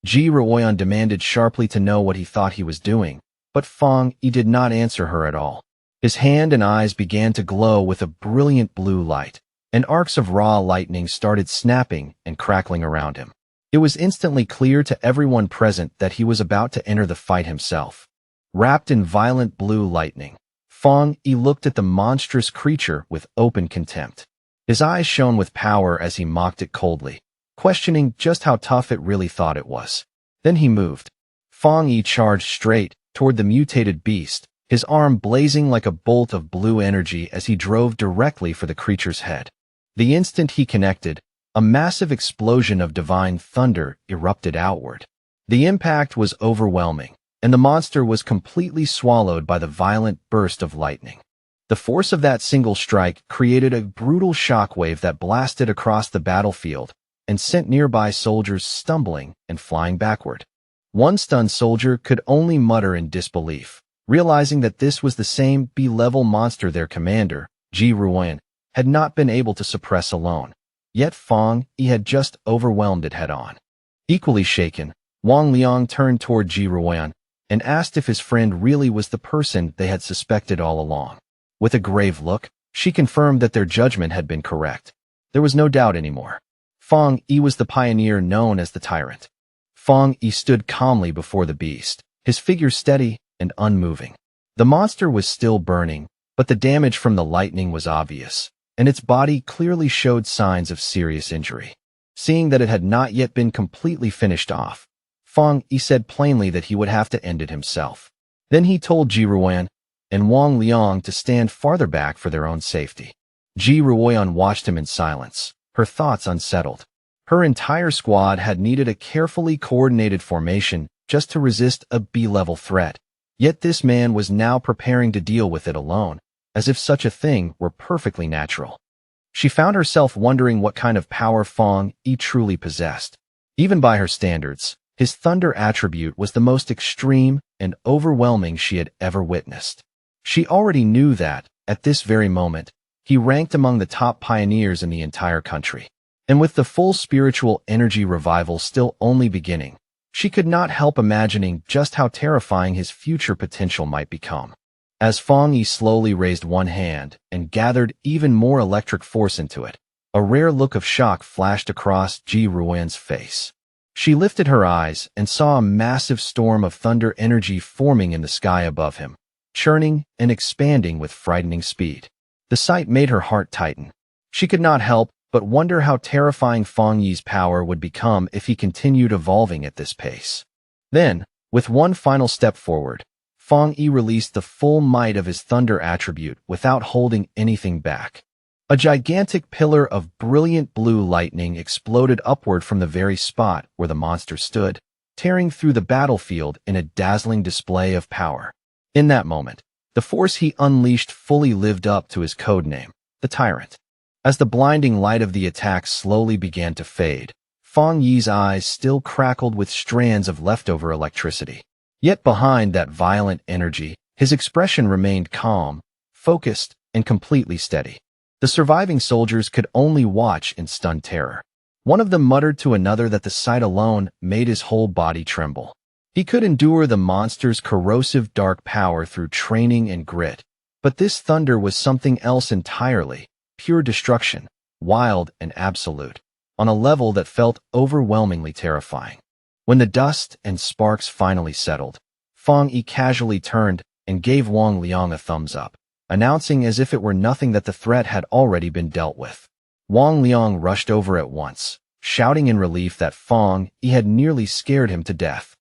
Ji Ruoyan demanded sharply to know what he thought he was doing, but Fong Yi did not answer her at all. His hand and eyes began to glow with a brilliant blue light, and arcs of raw lightning started snapping and crackling around him. It was instantly clear to everyone present that he was about to enter the fight himself. Wrapped in violent blue lightning, Fong Yi looked at the monstrous creature with open contempt. His eyes shone with power as he mocked it coldly, questioning just how tough it really thought it was. Then he moved. Fong Yi charged straight toward the mutated beast, his arm blazing like a bolt of blue energy as he drove directly for the creature's head. The instant he connected, a massive explosion of divine thunder erupted outward. The impact was overwhelming, and the monster was completely swallowed by the violent burst of lightning. The force of that single strike created a brutal shockwave that blasted across the battlefield, and sent nearby soldiers stumbling and flying backward. One stunned soldier could only mutter in disbelief, realizing that this was the same B-level monster their commander, Ji Ruoyan, had not been able to suppress alone. Yet Fang Yi had just overwhelmed it head-on. Equally shaken, Wang Liang turned toward Ji Ruoyan and asked if his friend really was the person they had suspected all along. With a grave look, she confirmed that their judgment had been correct. There was no doubt anymore. Fang Yi was the pioneer known as the Tyrant. Fang Yi stood calmly before the beast, his figure steady and unmoving. The monster was still burning, but the damage from the lightning was obvious, and its body clearly showed signs of serious injury. Seeing that it had not yet been completely finished off, Fang Yi said plainly that he would have to end it himself. Then he told Ji Ruoyan and Wang Liang to stand farther back for their own safety. Ji Ruoyan watched him in silence, her thoughts unsettled. Her entire squad had needed a carefully coordinated formation just to resist a B-level threat. Yet this man was now preparing to deal with it alone, as if such a thing were perfectly natural. She found herself wondering what kind of power Fang Yi truly possessed. Even by her standards, his thunder attribute was the most extreme and overwhelming she had ever witnessed. She already knew that, at this very moment, he ranked among the top pioneers in the entire country. And with the full spiritual energy revival still only beginning, she could not help imagining just how terrifying his future potential might become. As Fang Yi slowly raised one hand and gathered even more electric force into it, a rare look of shock flashed across Ji Ruoyan's face. She lifted her eyes and saw a massive storm of thunder energy forming in the sky above him, churning and expanding with frightening speed. The sight made her heart tighten. She could not help but wonder how terrifying Fang Yi's power would become if he continued evolving at this pace. Then, with one final step forward, Fang Yi released the full might of his thunder attribute without holding anything back. A gigantic pillar of brilliant blue lightning exploded upward from the very spot where the monster stood, tearing through the battlefield in a dazzling display of power. In that moment, the force he unleashed fully lived up to his codename, the Tyrant. As the blinding light of the attack slowly began to fade, Fang Yi's eyes still crackled with strands of leftover electricity. Yet behind that violent energy, his expression remained calm, focused, and completely steady. The surviving soldiers could only watch in stunned terror. One of them muttered to another that the sight alone made his whole body tremble. He could endure the monster's corrosive dark power through training and grit, but this thunder was something else entirely. Pure destruction, wild and absolute, on a level that felt overwhelmingly terrifying. When the dust and sparks finally settled, Fang Yi casually turned and gave Wang Liang a thumbs up, announcing as if it were nothing that the threat had already been dealt with. Wang Liang rushed over at once, shouting in relief that Fang Yi had nearly scared him to death.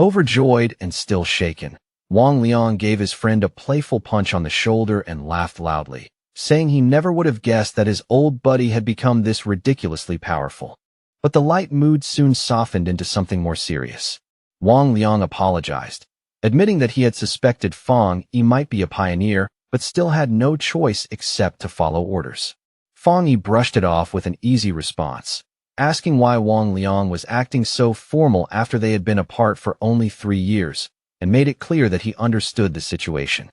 Overjoyed and still shaken, Wang Liang gave his friend a playful punch on the shoulder and laughed loudly, saying he never would have guessed that his old buddy had become this ridiculously powerful. But the light mood soon softened into something more serious. Wang Liang apologized, admitting that he had suspected Fang Yi might be a pioneer, but still had no choice except to follow orders. Fang Yi brushed it off with an easy response, asking why Wang Liang was acting so formal after they had been apart for only 3 years, and made it clear that he understood the situation.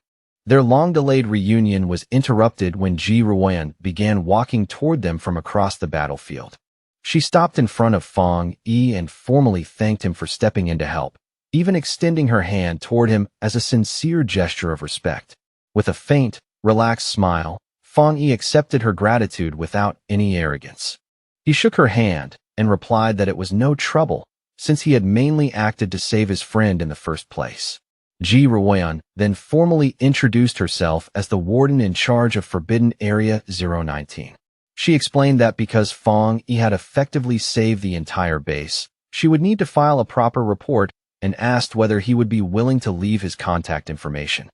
Their long-delayed reunion was interrupted when Ji Ruoyan began walking toward them from across the battlefield. She stopped in front of Fang Yi and formally thanked him for stepping in to help, even extending her hand toward him as a sincere gesture of respect. With a faint, relaxed smile, Fang Yi accepted her gratitude without any arrogance. He shook her hand and replied that it was no trouble, since he had mainly acted to save his friend in the first place. Ji Ruoyan then formally introduced herself as the warden in charge of Forbidden Area 019. She explained that because Fang Yi had effectively saved the entire base, she would need to file a proper report and asked whether he would be willing to leave his contact information.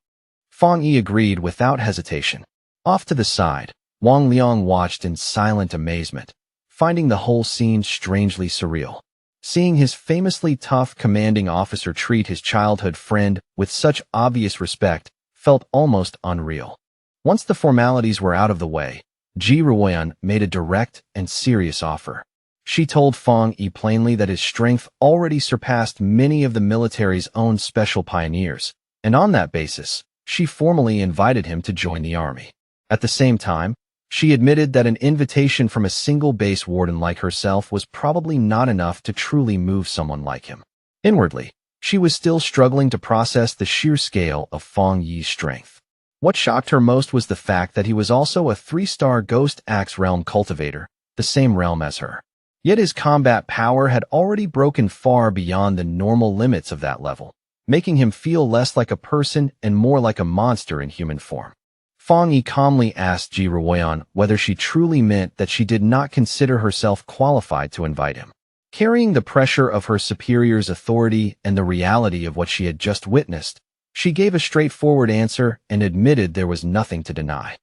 Fang Yi agreed without hesitation. Off to the side, Wang Liang watched in silent amazement, finding the whole scene strangely surreal. Seeing his famously tough commanding officer treat his childhood friend with such obvious respect felt almost unreal. Once the formalities were out of the way, Ji Ruoyan made a direct and serious offer. She told Fang Yi plainly that his strength already surpassed many of the military's own special pioneers, and on that basis, she formally invited him to join the army. At the same time, she admitted that an invitation from a single base warden like herself was probably not enough to truly move someone like him. Inwardly, she was still struggling to process the sheer scale of Fang Yi's strength. What shocked her most was the fact that he was also a 3-star Ghost Axe Realm cultivator, the same realm as her. Yet his combat power had already broken far beyond the normal limits of that level, making him feel less like a person and more like a monster in human form. Fang Yi calmly asked Ji Ruoyan whether she truly meant that she did not consider herself qualified to invite him. Carrying the pressure of her superior's authority and the reality of what she had just witnessed, she gave a straightforward answer and admitted there was nothing to deny.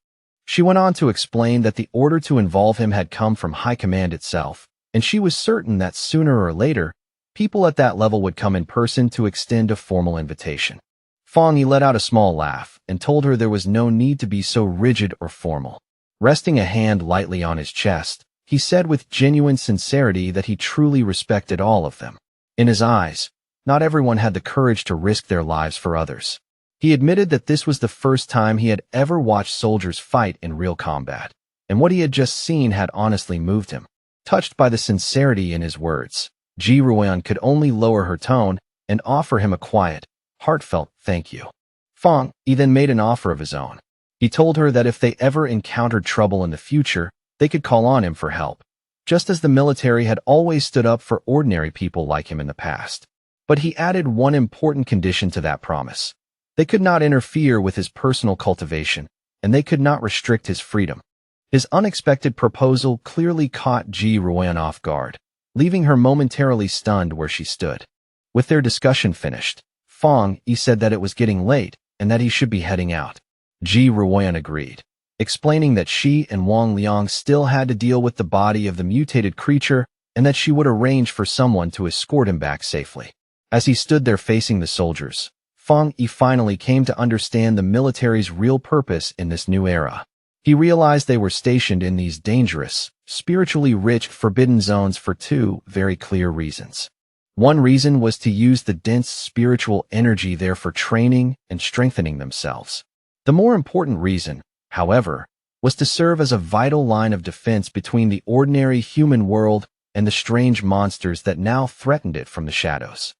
She went on to explain that the order to involve him had come from high command itself, and she was certain that sooner or later, people at that level would come in person to extend a formal invitation. Fang Yi let out a small laugh and told her there was no need to be so rigid or formal. Resting a hand lightly on his chest, he said with genuine sincerity that he truly respected all of them. In his eyes, not everyone had the courage to risk their lives for others. He admitted that this was the first time he had ever watched soldiers fight in real combat, and what he had just seen had honestly moved him. Touched by the sincerity in his words, Ji Ruoyan could only lower her tone and offer him a quiet, heartfelt thank you. Fang Yi then made an offer of his own. He told her that if they ever encountered trouble in the future, they could call on him for help, just as the military had always stood up for ordinary people like him in the past. But he added one important condition to that promise. They could not interfere with his personal cultivation, and they could not restrict his freedom. His unexpected proposal clearly caught Ji Ruoyan off guard, leaving her momentarily stunned where she stood. With their discussion finished, Fang Yi said that it was getting late and that he should be heading out. Ji Ruoyan agreed, explaining that she and Wang Liang still had to deal with the body of the mutated creature and that she would arrange for someone to escort him back safely. As he stood there facing the soldiers, Fang Yi finally came to understand the military's real purpose in this new era. He realized they were stationed in these dangerous, spiritually rich, forbidden zones for two very clear reasons. One reason was to use the dense spiritual energy there for training and strengthening themselves. The more important reason, however, was to serve as a vital line of defense between the ordinary human world and the strange monsters that now threatened it from the shadows.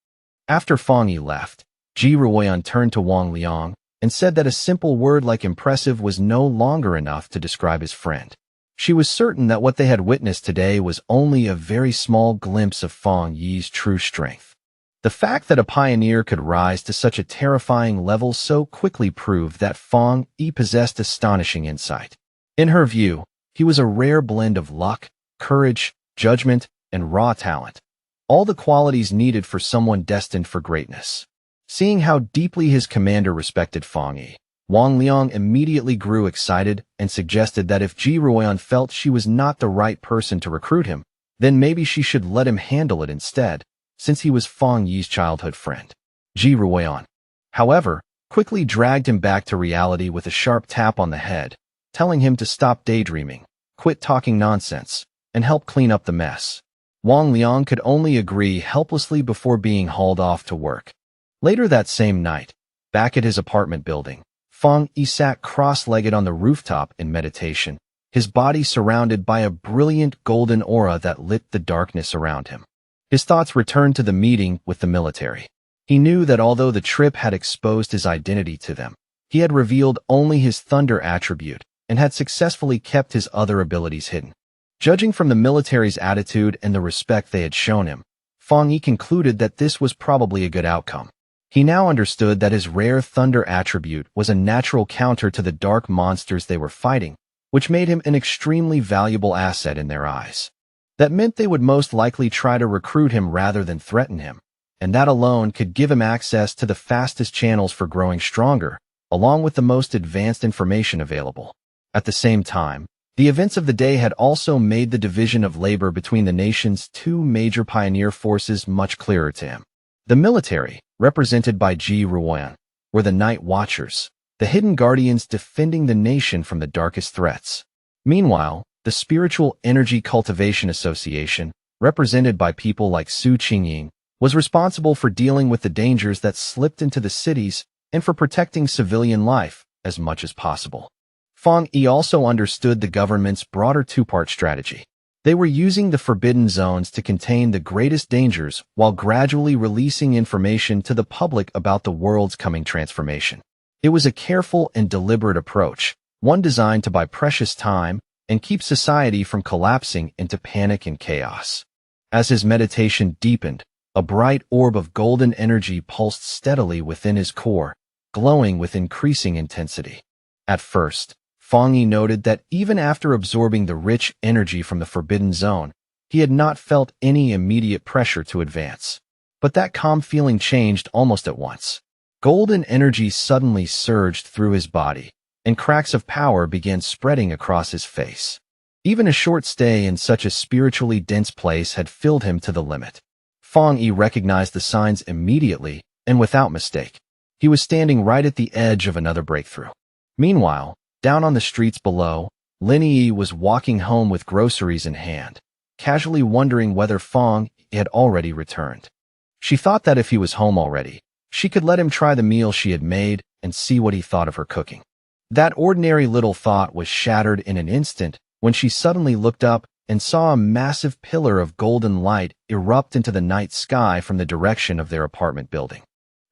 After Fang Yi left, Ji Ruoyan turned to Wang Liang and said that a simple word like impressive was no longer enough to describe his friend. She was certain that what they had witnessed today was only a very small glimpse of Fang Yi's true strength. The fact that a pioneer could rise to such a terrifying level so quickly proved that Fang Yi possessed astonishing insight. In her view, he was a rare blend of luck, courage, judgment, and raw talent, all the qualities needed for someone destined for greatness. Seeing how deeply his commander respected Fang Yi, Wang Liang immediately grew excited and suggested that if Ji Ruoyan felt she was not the right person to recruit him, then maybe she should let him handle it instead, since he was Fang Yi's childhood friend. Ji Ruoyan, however, quickly dragged him back to reality with a sharp tap on the head, telling him to stop daydreaming, quit talking nonsense, and help clean up the mess. Wang Liang could only agree helplessly before being hauled off to work. Later that same night, back at his apartment building, Fang Yi sat cross-legged on the rooftop in meditation, his body surrounded by a brilliant golden aura that lit the darkness around him. His thoughts returned to the meeting with the military. He knew that although the trip had exposed his identity to them, he had revealed only his thunder attribute and had successfully kept his other abilities hidden. Judging from the military's attitude and the respect they had shown him, Fang Yi concluded that this was probably a good outcome. He now understood that his rare thunder attribute was a natural counter to the dark monsters they were fighting, which made him an extremely valuable asset in their eyes. That meant they would most likely try to recruit him rather than threaten him, and that alone could give him access to the fastest channels for growing stronger, along with the most advanced information available. At the same time, the events of the day had also made the division of labor between the nation's two major pioneer forces much clearer to him. The military, represented by Ji Ruoyan, were the Night Watchers, the hidden guardians defending the nation from the darkest threats. Meanwhile, the Spiritual Energy Cultivation Association, represented by people like Su Qingying, was responsible for dealing with the dangers that slipped into the cities and for protecting civilian life as much as possible. Fang Yi also understood the government's broader two-part strategy. They were using the forbidden zones to contain the greatest dangers while gradually releasing information to the public about the world's coming transformation. It was a careful and deliberate approach, one designed to buy precious time and keep society from collapsing into panic and chaos. As his meditation deepened, a bright orb of golden energy pulsed steadily within his core, glowing with increasing intensity. At first, Fang Yi noted that even after absorbing the rich energy from the Forbidden Zone, he had not felt any immediate pressure to advance. But that calm feeling changed almost at once. Golden energy suddenly surged through his body, and cracks of power began spreading across his face. Even a short stay in such a spiritually dense place had filled him to the limit. Fang Yi recognized the signs immediately and without mistake. He was standing right at the edge of another breakthrough. Meanwhile, down on the streets below, Lin Yi was walking home with groceries in hand, casually wondering whether Fang had already returned. She thought that if he was home already, she could let him try the meal she had made and see what he thought of her cooking. That ordinary little thought was shattered in an instant when she suddenly looked up and saw a massive pillar of golden light erupt into the night sky from the direction of their apartment building.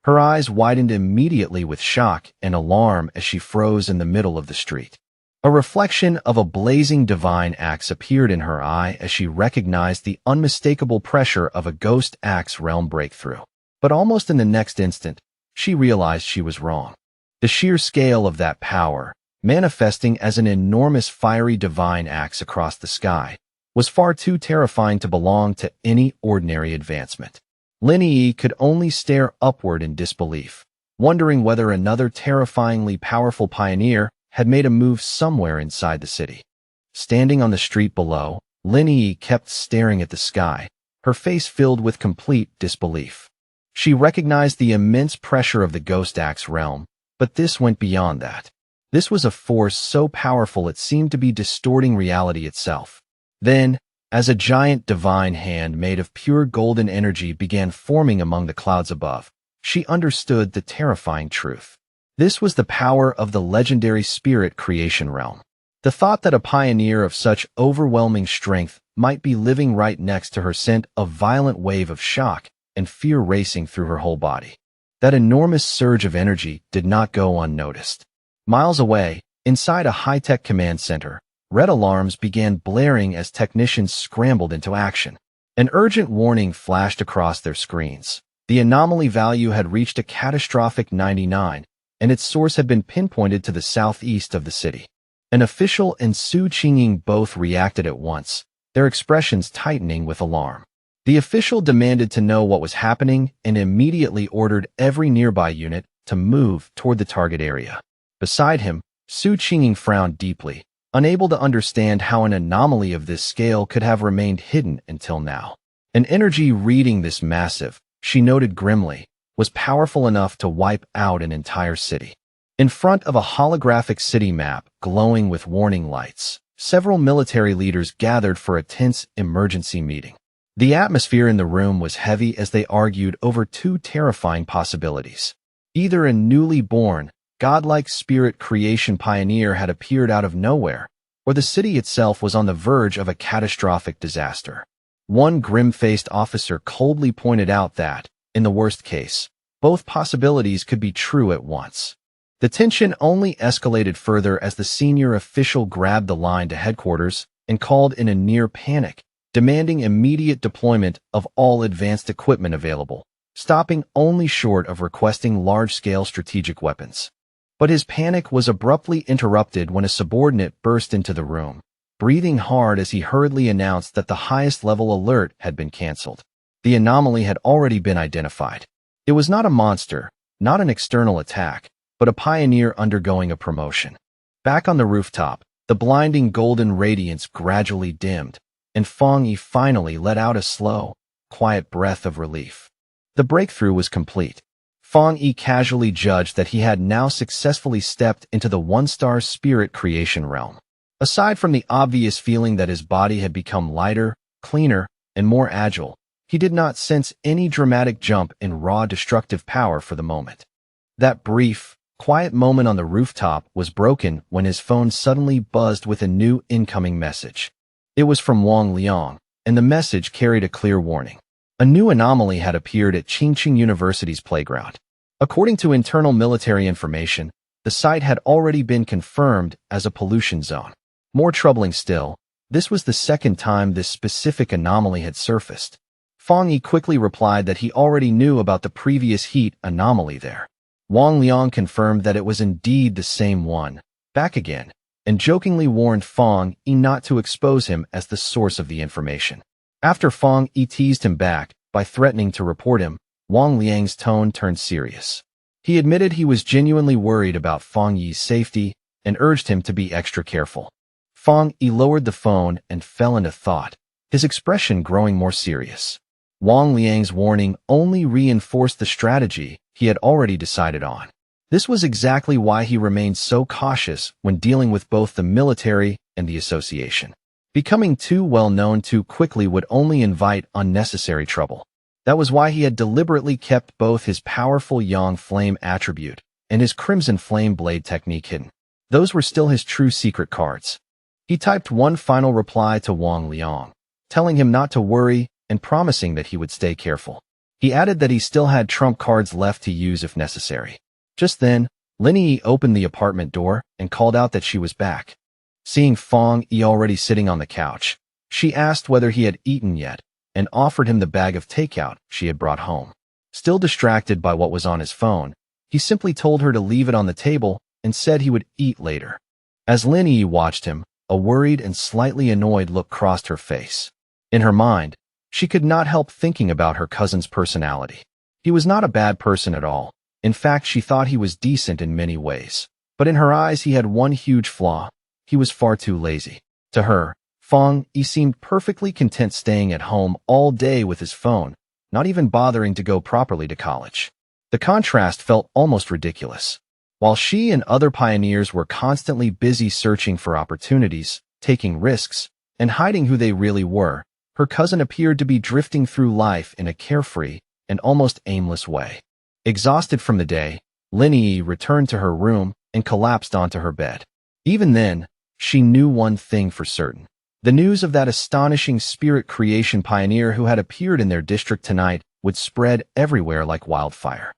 Her eyes widened immediately with shock and alarm as she froze in the middle of the street. A reflection of a blazing divine axe appeared in her eye as she recognized the unmistakable pressure of a ghost axe realm breakthrough. But almost in the next instant, she realized she was wrong. The sheer scale of that power, manifesting as an enormous fiery divine axe across the sky, was far too terrifying to belong to any ordinary advancement. Lin Yi could only stare upward in disbelief, wondering whether another terrifyingly powerful pioneer had made a move somewhere inside the city. Standing on the street below, Lin Yi kept staring at the sky, her face filled with complete disbelief. She recognized the immense pressure of the Ghost Axe realm, but this went beyond that. This was a force so powerful it seemed to be distorting reality itself. Then, as a giant divine hand made of pure golden energy began forming among the clouds above, she understood the terrifying truth. This was the power of the legendary spirit creation realm. The thought that a pioneer of such overwhelming strength might be living right next to her sent a violent wave of shock and fear racing through her whole body. That enormous surge of energy did not go unnoticed. Miles away, inside a high-tech command center, red alarms began blaring as technicians scrambled into action. An urgent warning flashed across their screens. The anomaly value had reached a catastrophic 99, and its source had been pinpointed to the southeast of the city. An official and Su Qingying both reacted at once, their expressions tightening with alarm. The official demanded to know what was happening and immediately ordered every nearby unit to move toward the target area. Beside him, Su Qingying frowned deeply, unable to understand how an anomaly of this scale could have remained hidden until now. An energy reading this massive, she noted grimly, was powerful enough to wipe out an entire city. In front of a holographic city map glowing with warning lights, several military leaders gathered for a tense emergency meeting. The atmosphere in the room was heavy as they argued over two terrifying possibilities. Either a newly born, godlike spirit creation pioneer had appeared out of nowhere, or the city itself was on the verge of a catastrophic disaster. One grim-faced officer coldly pointed out that, in the worst case, both possibilities could be true at once. The tension only escalated further as the senior official grabbed the line to headquarters and called in a near panic, demanding immediate deployment of all advanced equipment available, stopping only short of requesting large-scale strategic weapons. But his panic was abruptly interrupted when a subordinate burst into the room, breathing hard as he hurriedly announced that the highest-level alert had been canceled. The anomaly had already been identified. It was not a monster, not an external attack, but a pioneer undergoing a promotion. Back on the rooftop, the blinding golden radiance gradually dimmed, and Fang Yi finally let out a slow, quiet breath of relief. The breakthrough was complete. Fang Yi casually judged that he had now successfully stepped into the one-star spirit creation realm. Aside from the obvious feeling that his body had become lighter, cleaner, and more agile. He did not sense any dramatic jump in raw destructive power for the moment. That brief, quiet moment on the rooftop was broken when his phone suddenly buzzed with a new incoming message. It was from Wang Liang, and the message carried a clear warning. A new anomaly had appeared at Qingqing University's playground. According to internal military information, the site had already been confirmed as a pollution zone. More troubling still, this was the second time this specific anomaly had surfaced. Fang Yi quickly replied that he already knew about the previous heat anomaly there. Wang Liang confirmed that it was indeed the same one, back again, and jokingly warned Fang Yi not to expose him as the source of the information. After Fang Yi teased him back by threatening to report him, Wang Liang's tone turned serious. He admitted he was genuinely worried about Fang Yi's safety and urged him to be extra careful. Fang Yi lowered the phone and fell into thought, his expression growing more serious. Wang Liang's warning only reinforced the strategy he had already decided on. This was exactly why he remained so cautious when dealing with both the military and the association. Becoming too well known too quickly would only invite unnecessary trouble. That was why he had deliberately kept both his powerful Yang Flame attribute and his Crimson Flame Blade technique hidden. Those were still his true secret cards. He typed one final reply to Wang Liang, telling him not to worry and promising that he would stay careful. He added that he still had trump cards left to use if necessary. Just then, Lin Yi opened the apartment door and called out that she was back. Seeing Fang Yi already sitting on the couch, she asked whether he had eaten yet and offered him the bag of takeout she had brought home. Still distracted by what was on his phone, he simply told her to leave it on the table and said he would eat later. As Lin Yi watched him, a worried and slightly annoyed look crossed her face. In her mind, she could not help thinking about her cousin's personality. He was not a bad person at all. In fact, she thought he was decent in many ways. But in her eyes, he had one huge flaw. He was far too lazy. To her, Fang Yi seemed perfectly content staying at home all day with his phone, not even bothering to go properly to college. The contrast felt almost ridiculous. While she and other pioneers were constantly busy searching for opportunities, taking risks, and hiding who they really were, her cousin appeared to be drifting through life in a carefree and almost aimless way. Exhausted from the day, Lin Yi returned to her room and collapsed onto her bed. Even then, she knew one thing for certain. The news of that astonishing spirit creation pioneer who had appeared in their district tonight would spread everywhere like wildfire.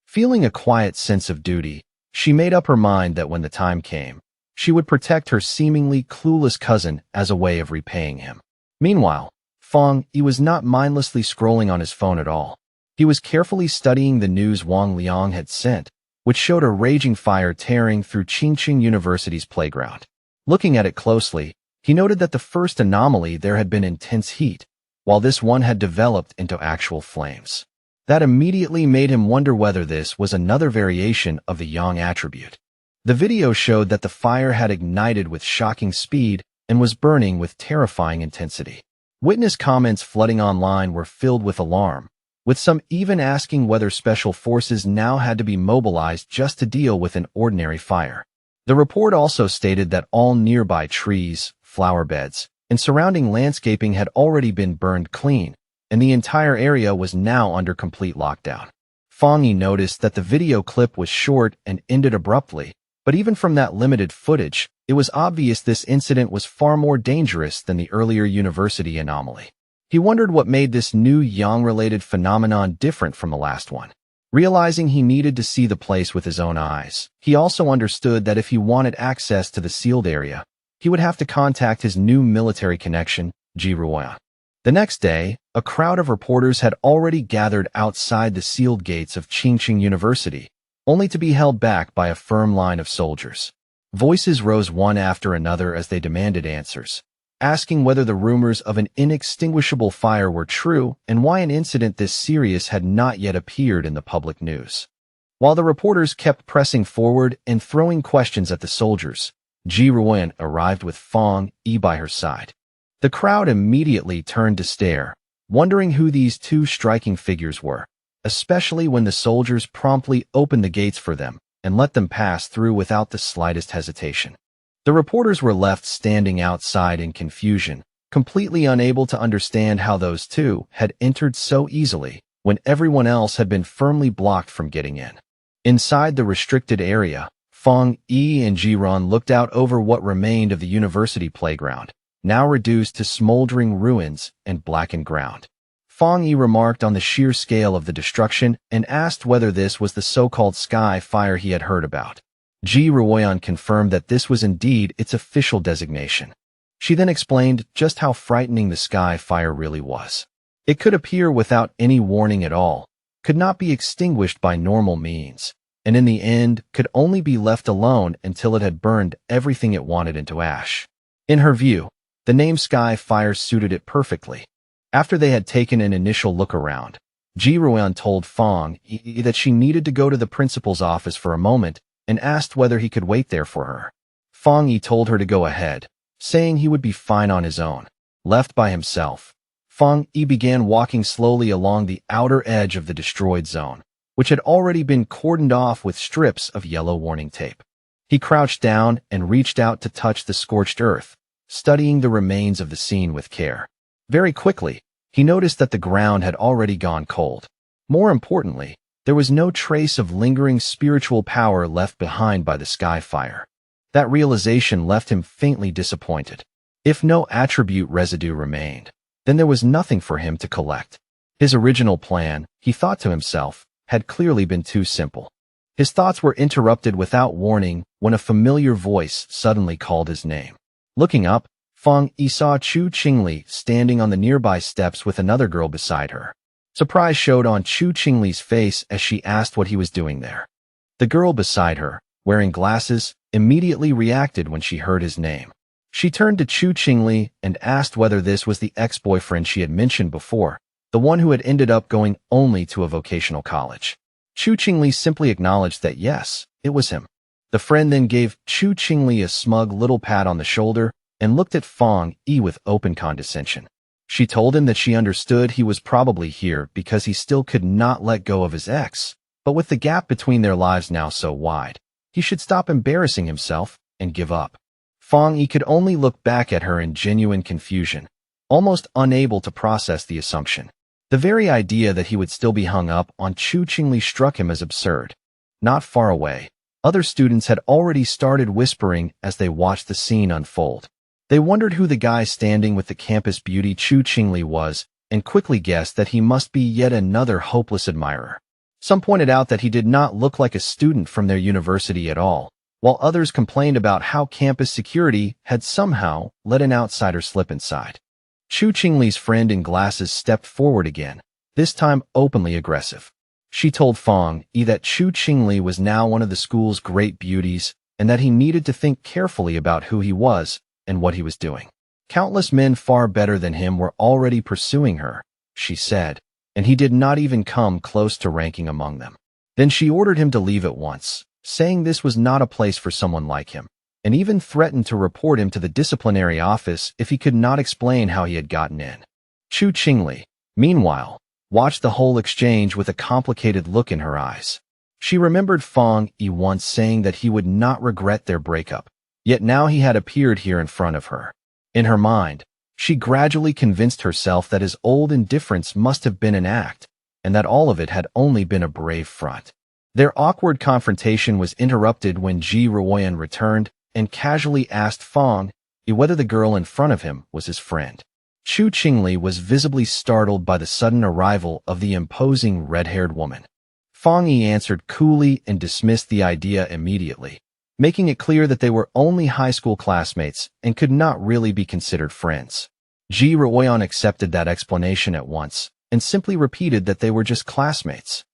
Feeling a quiet sense of duty, she made up her mind that when the time came, she would protect her seemingly clueless cousin as a way of repaying him. Meanwhile, Fang Yi was not mindlessly scrolling on his phone at all. He was carefully studying the news Wang Liang had sent, which showed a raging fire tearing through Qingqing University's playground. Looking at it closely, he noted that the first anomaly there had been intense heat, while this one had developed into actual flames. That immediately made him wonder whether this was another variation of the Yang attribute. The video showed that the fire had ignited with shocking speed and was burning with terrifying intensity. Witness comments flooding online were filled with alarm, with some even asking whether special forces now had to be mobilized just to deal with an ordinary fire. The report also stated that all nearby trees, flower beds, and surrounding landscaping had already been burned clean, and the entire area was now under complete lockdown. Fang Yi noticed that the video clip was short and ended abruptly, but even from that limited footage, it was obvious this incident was far more dangerous than the earlier university anomaly. He wondered what made this new Yang-related phenomenon different from the last one. Realizing he needed to see the place with his own eyes, he also understood that if he wanted access to the sealed area, he would have to contact his new military connection, Ji Ruoyan. The next day, a crowd of reporters had already gathered outside the sealed gates of Qingqing University, only to be held back by a firm line of soldiers. Voices rose one after another as they demanded answers, asking whether the rumors of an inextinguishable fire were true and why an incident this serious had not yet appeared in the public news. While the reporters kept pressing forward and throwing questions at the soldiers, Ji Ruoyan arrived with Fang Yi by her side. The crowd immediately turned to stare, wondering who these two striking figures were, especially when the soldiers promptly opened the gates for them and let them pass through without the slightest hesitation. The reporters were left standing outside in confusion, completely unable to understand how those two had entered so easily when everyone else had been firmly blocked from getting in. Inside the restricted area, Fong Yi and Jiran looked out over what remained of the university playground, now reduced to smoldering ruins and blackened ground. Fong Yi remarked on the sheer scale of the destruction and asked whether this was the so-called sky fire he had heard about. Ji Ruoyan confirmed that this was indeed its official designation. She then explained just how frightening the sky fire really was. It could appear without any warning at all, could not be extinguished by normal means, and in the end could only be left alone until it had burned everything it wanted into ash. In her view, the name Sky Fire suited it perfectly. After they had taken an initial look around, Ji Ruoyan told Fong Yi that she needed to go to the principal's office for a moment and asked whether he could wait there for her. Fong Yi told her to go ahead, saying he would be fine on his own. Left by himself, Fong Yi began walking slowly along the outer edge of the destroyed zone, which had already been cordoned off with strips of yellow warning tape. He crouched down and reached out to touch the scorched earth, studying the remains of the scene with care. Very quickly, he noticed that the ground had already gone cold. More importantly, there was no trace of lingering spiritual power left behind by the sky fire. That realization left him faintly disappointed. If no attribute residue remained, then there was nothing for him to collect. His original plan, he thought to himself, had clearly been too simple. His thoughts were interrupted without warning when a familiar voice suddenly called his name. Looking up, Fong Yi saw Chu Qingli standing on the nearby steps with another girl beside her. Surprise showed on Chu Qingli's face as she asked what he was doing there. The girl beside her, wearing glasses, immediately reacted when she heard his name. She turned to Chu Qingli and asked whether this was the ex-boyfriend she had mentioned before, the one who had ended up going only to a vocational college. Chu Qingli simply acknowledged that yes, it was him. The friend then gave Chu Qingli a smug little pat on the shoulder and looked at Fong Yi with open condescension. She told him that she understood he was probably here because he still could not let go of his ex, but with the gap between their lives now so wide, he should stop embarrassing himself and give up. Fong Yi could only look back at her in genuine confusion, almost unable to process the assumption. The very idea that he would still be hung up on Chu Qingli struck him as absurd. Not far away, other students had already started whispering as they watched the scene unfold. They wondered who the guy standing with the campus beauty Chu Qingli was and quickly guessed that he must be yet another hopeless admirer. Some pointed out that he did not look like a student from their university at all, while others complained about how campus security had somehow let an outsider slip inside. Chu Qingli's friend in glasses stepped forward again, this time openly aggressive. She told Fong Yi that Chu Qingli was now one of the school's great beauties and that he needed to think carefully about who he was and what he was doing. Countless men far better than him were already pursuing her, she said, and he did not even come close to ranking among them. Then she ordered him to leave at once, saying this was not a place for someone like him, and even threatened to report him to the disciplinary office if he could not explain how he had gotten in. Chu Qingli, meanwhile, watched the whole exchange with a complicated look in her eyes. She remembered Fong Yi once saying that he would not regret their breakup, yet now he had appeared here in front of her. In her mind, she gradually convinced herself that his old indifference must have been an act, and that all of it had only been a brave front. Their awkward confrontation was interrupted when Ji Ruoyan returned and casually asked Fong Yi whether the girl in front of him was his friend. Chu Qingli was visibly startled by the sudden arrival of the imposing red-haired woman. Fong Yi answered coolly and dismissed the idea immediately, making it clear that they were only high school classmates and could not really be considered friends. Ji Ruoyan accepted that explanation at once and simply repeated that they were just classmates.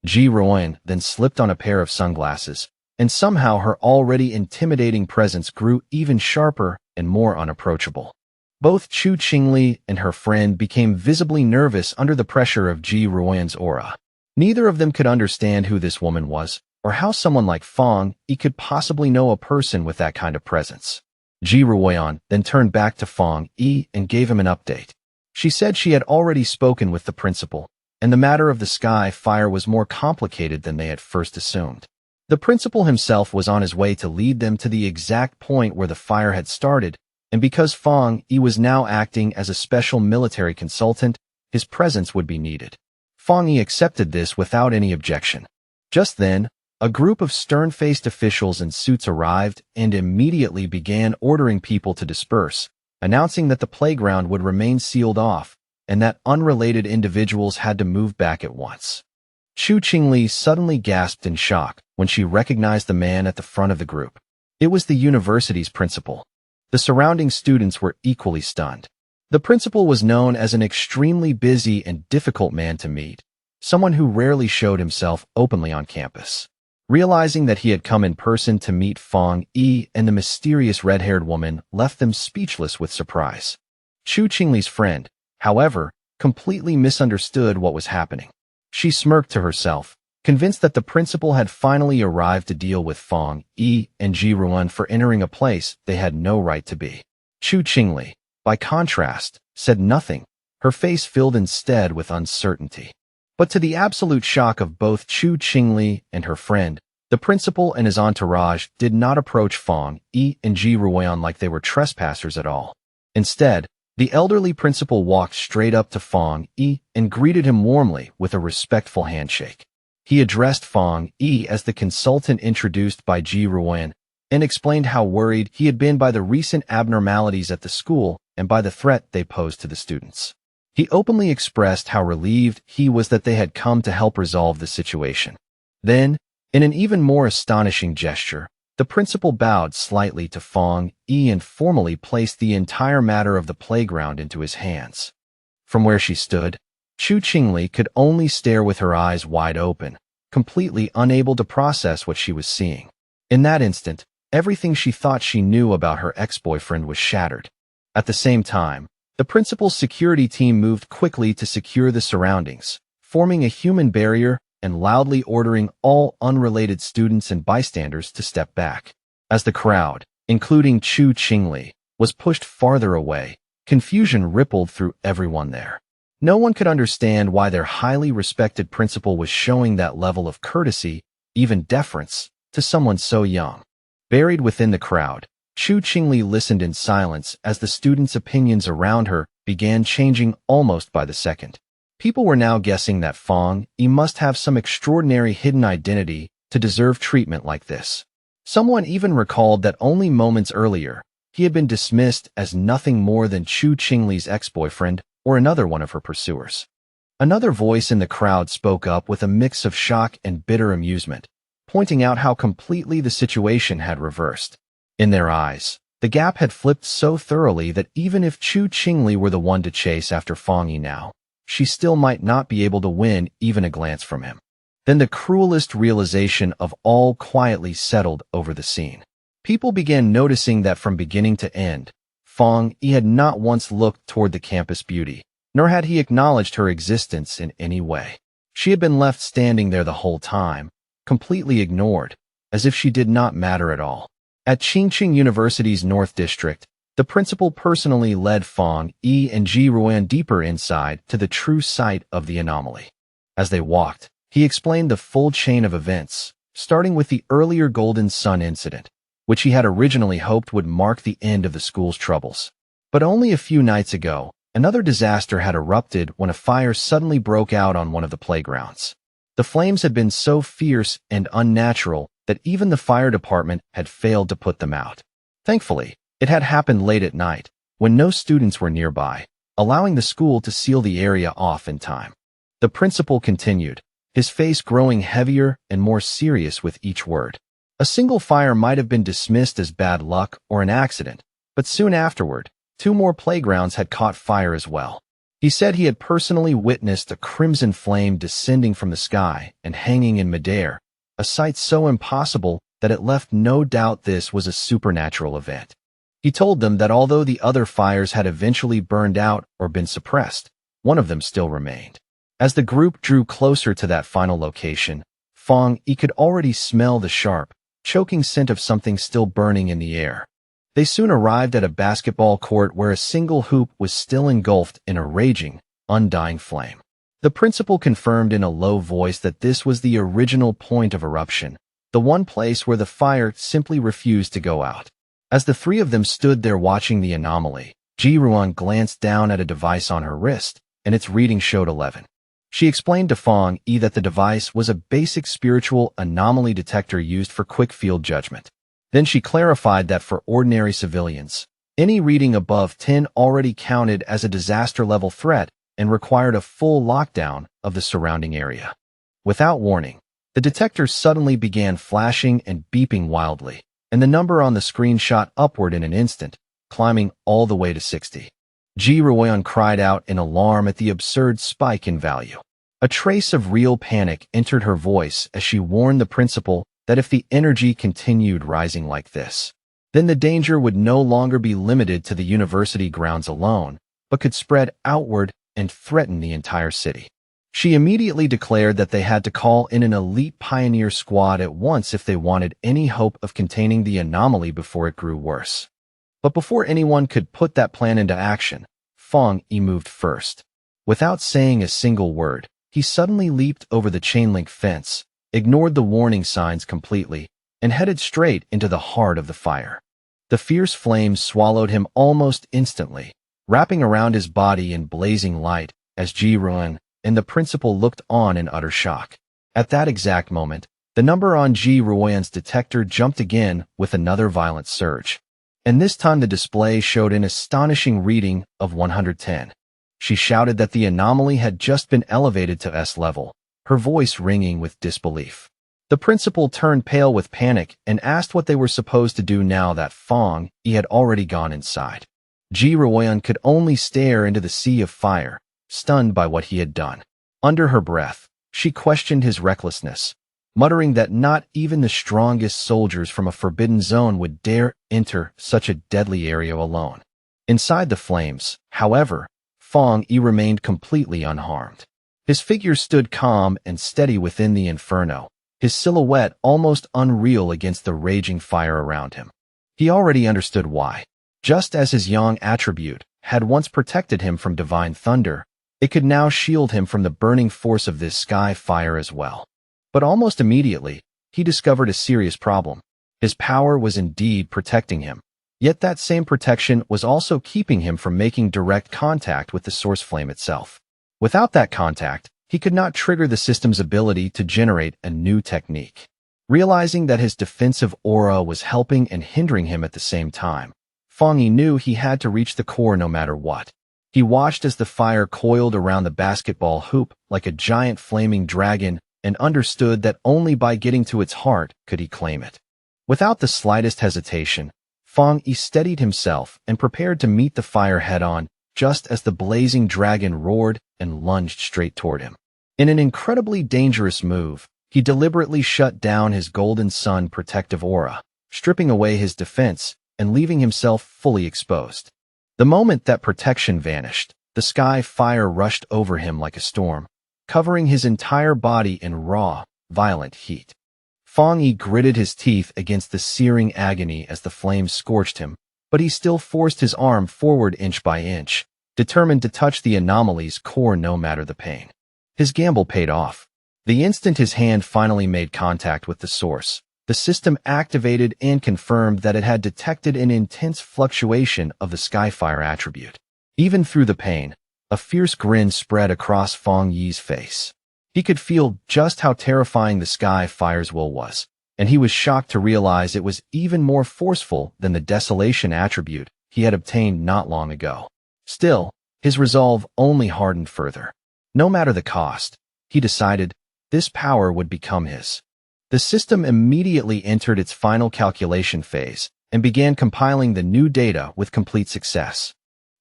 Ji Ruoyan then slipped on a pair of sunglasses, and somehow her already intimidating presence grew even sharper and more unapproachable. Both Chu Qingli and her friend became visibly nervous under the pressure of Ji Ruoyan's aura. Neither of them could understand who this woman was, or how someone like Fong Yi could possibly know a person with that kind of presence. Ji Ruoyan then turned back to Fong Yi and gave him an update. She said she had already spoken with the principal, and the matter of the sky fire was more complicated than they had first assumed. The principal himself was on his way to lead them to the exact point where the fire had started, and because Fong Yi was now acting as a special military consultant, his presence would be needed. Fong Yi accepted this without any objection. Just then, a group of stern-faced officials in suits arrived and immediately began ordering people to disperse, announcing that the playground would remain sealed off and that unrelated individuals had to move back at once. Chu Qingli suddenly gasped in shock when she recognized the man at the front of the group. It was the university's principal. The surrounding students were equally stunned. The principal was known as an extremely busy and difficult man to meet, someone who rarely showed himself openly on campus. Realizing that he had come in person to meet Fong Yi and the mysterious red-haired woman left them speechless with surprise. Chu Qingli's friend, however, completely misunderstood what was happening. She smirked to herself, convinced that the principal had finally arrived to deal with Fong Yi and Ji Ruan for entering a place they had no right to be. Chu Qingli, by contrast, said nothing, her face filled instead with uncertainty. But to the absolute shock of both Chu Qingli and her friend, the principal and his entourage did not approach Fong Yi and Ji Ruan like they were trespassers at all. Instead, the elderly principal walked straight up to Fong Yi and greeted him warmly with a respectful handshake. He addressed Fong Yi as the consultant introduced by Ji Ruan and explained how worried he had been by the recent abnormalities at the school and by the threat they posed to the students. He openly expressed how relieved he was that they had come to help resolve the situation. Then, in an even more astonishing gesture, the principal bowed slightly to Fong Yi and formally placed the entire matter of the playground into his hands. From where she stood, Chu Qingli could only stare with her eyes wide open, completely unable to process what she was seeing. In that instant, everything she thought she knew about her ex-boyfriend was shattered. At the same time, the principal's security team moved quickly to secure the surroundings, forming a human barrier and loudly ordering all unrelated students and bystanders to step back. As the crowd, including Chu Qingli, was pushed farther away, confusion rippled through everyone there. No one could understand why their highly respected principal was showing that level of courtesy, even deference, to someone so young. Buried within the crowd, Chu Qingli listened in silence as the students' opinions around her began changing almost by the second. People were now guessing that Fong Yi must have some extraordinary hidden identity to deserve treatment like this. Someone even recalled that only moments earlier, he had been dismissed as nothing more than Chu Qingli's ex-boyfriend or another one of her pursuers. Another voice in the crowd spoke up with a mix of shock and bitter amusement, pointing out how completely the situation had reversed. In their eyes, the gap had flipped so thoroughly that even if Chu Qingli were the one to chase after Fong Yi now, she still might not be able to win even a glance from him. Then the cruelest realization of all quietly settled over the scene. People began noticing that from beginning to end, Fong Yi had not once looked toward the campus beauty, nor had he acknowledged her existence in any way. She had been left standing there the whole time, completely ignored, as if she did not matter at all. At Qingqing University's North District, the principal personally led Fong Yi and Ji Ruan deeper inside to the true site of the anomaly. As they walked, he explained the full chain of events, starting with the earlier Golden Sun incident, which he had originally hoped would mark the end of the school's troubles. But only a few nights ago, another disaster had erupted when a fire suddenly broke out on one of the playgrounds. The flames had been so fierce and unnatural that even the fire department had failed to put them out. Thankfully, it had happened late at night, when no students were nearby, allowing the school to seal the area off in time. The principal continued, his face growing heavier and more serious with each word. A single fire might have been dismissed as bad luck or an accident, but soon afterward, 2 more playgrounds had caught fire as well. He said he had personally witnessed a crimson flame descending from the sky and hanging in midair, a sight so impossible that it left no doubt this was a supernatural event. He told them that although the other fires had eventually burned out or been suppressed, one of them still remained. As the group drew closer to that final location, Fong Yi could already smell the sharp, choking scent of something still burning in the air. They soon arrived at a basketball court where a single hoop was still engulfed in a raging, undying flame. The principal confirmed in a low voice that this was the original point of eruption, the one place where the fire simply refused to go out. As the three of them stood there watching the anomaly, Ji-ruan glanced down at a device on her wrist, and its reading showed 11. She explained to Fong Yi that the device was a basic spiritual anomaly detector used for quick field judgment. Then she clarified that for ordinary civilians, any reading above 10 already counted as a disaster-level threat and required a full lockdown of the surrounding area. Without warning, the detector suddenly began flashing and beeping wildly, and the number on the screen shot upward in an instant, climbing all the way to 60. Ji-ruan cried out in alarm at the absurd spike in value. A trace of real panic entered her voice as she warned the principal that if the energy continued rising like this, then the danger would no longer be limited to the university grounds alone, but could spread outward and threaten the entire city. She immediately declared that they had to call in an elite pioneer squad at once if they wanted any hope of containing the anomaly before it grew worse. But before anyone could put that plan into action, Fong Yi moved first. Without saying a single word, he suddenly leaped over the chain-link fence, ignored the warning signs completely, and headed straight into the heart of the fire. The fierce flames swallowed him almost instantly, wrapping around his body in blazing light as Ji-ruan and the principal looked on in utter shock. At that exact moment, the number on Ji-ruan's detector jumped again with another violent surge. And this time the display showed an astonishing reading of 110. She shouted that the anomaly had just been elevated to S level, her voice ringing with disbelief. The principal turned pale with panic and asked what they were supposed to do now that Fong Yi had already gone inside. Ji-ruan could only stare into the sea of fire, stunned by what he had done. Under her breath, she questioned his recklessness, muttering that not even the strongest soldiers from a forbidden zone would dare enter such a deadly area alone. Inside the flames, however, Fong Yi remained completely unharmed. His figure stood calm and steady within the inferno, his silhouette almost unreal against the raging fire around him. He already understood why. Just as his yang attribute had once protected him from divine thunder, it could now shield him from the burning force of this sky fire as well. But almost immediately, he discovered a serious problem. His power was indeed protecting him, yet that same protection was also keeping him from making direct contact with the source flame itself. Without that contact, he could not trigger the system's ability to generate a new technique. Realizing that his defensive aura was helping and hindering him at the same time, Fong Yi knew he had to reach the core no matter what. He watched as the fire coiled around the basketball hoop like a giant flaming dragon and understood that only by getting to its heart could he claim it. Without the slightest hesitation, Fong Yi steadied himself and prepared to meet the fire head-on just as the blazing dragon roared and lunged straight toward him. In an incredibly dangerous move, he deliberately shut down his golden sun protective aura, stripping away his defense and leaving himself fully exposed. The moment that protection vanished, the sky fire rushed over him like a storm, covering his entire body in raw, violent heat. Fong Yi gritted his teeth against the searing agony as the flames scorched him, but he still forced his arm forward inch by inch, determined to touch the anomaly's core no matter the pain. His gamble paid off. The instant his hand finally made contact with the source, the system activated and confirmed that it had detected an intense fluctuation of the Skyfire attribute. Even through the pain, a fierce grin spread across Fong Yi's face. He could feel just how terrifying the Skyfire's will was, and he was shocked to realize it was even more forceful than the Desolation attribute he had obtained not long ago. Still, his resolve only hardened further. No matter the cost, he decided this power would become his. The system immediately entered its final calculation phase and began compiling the new data with complete success.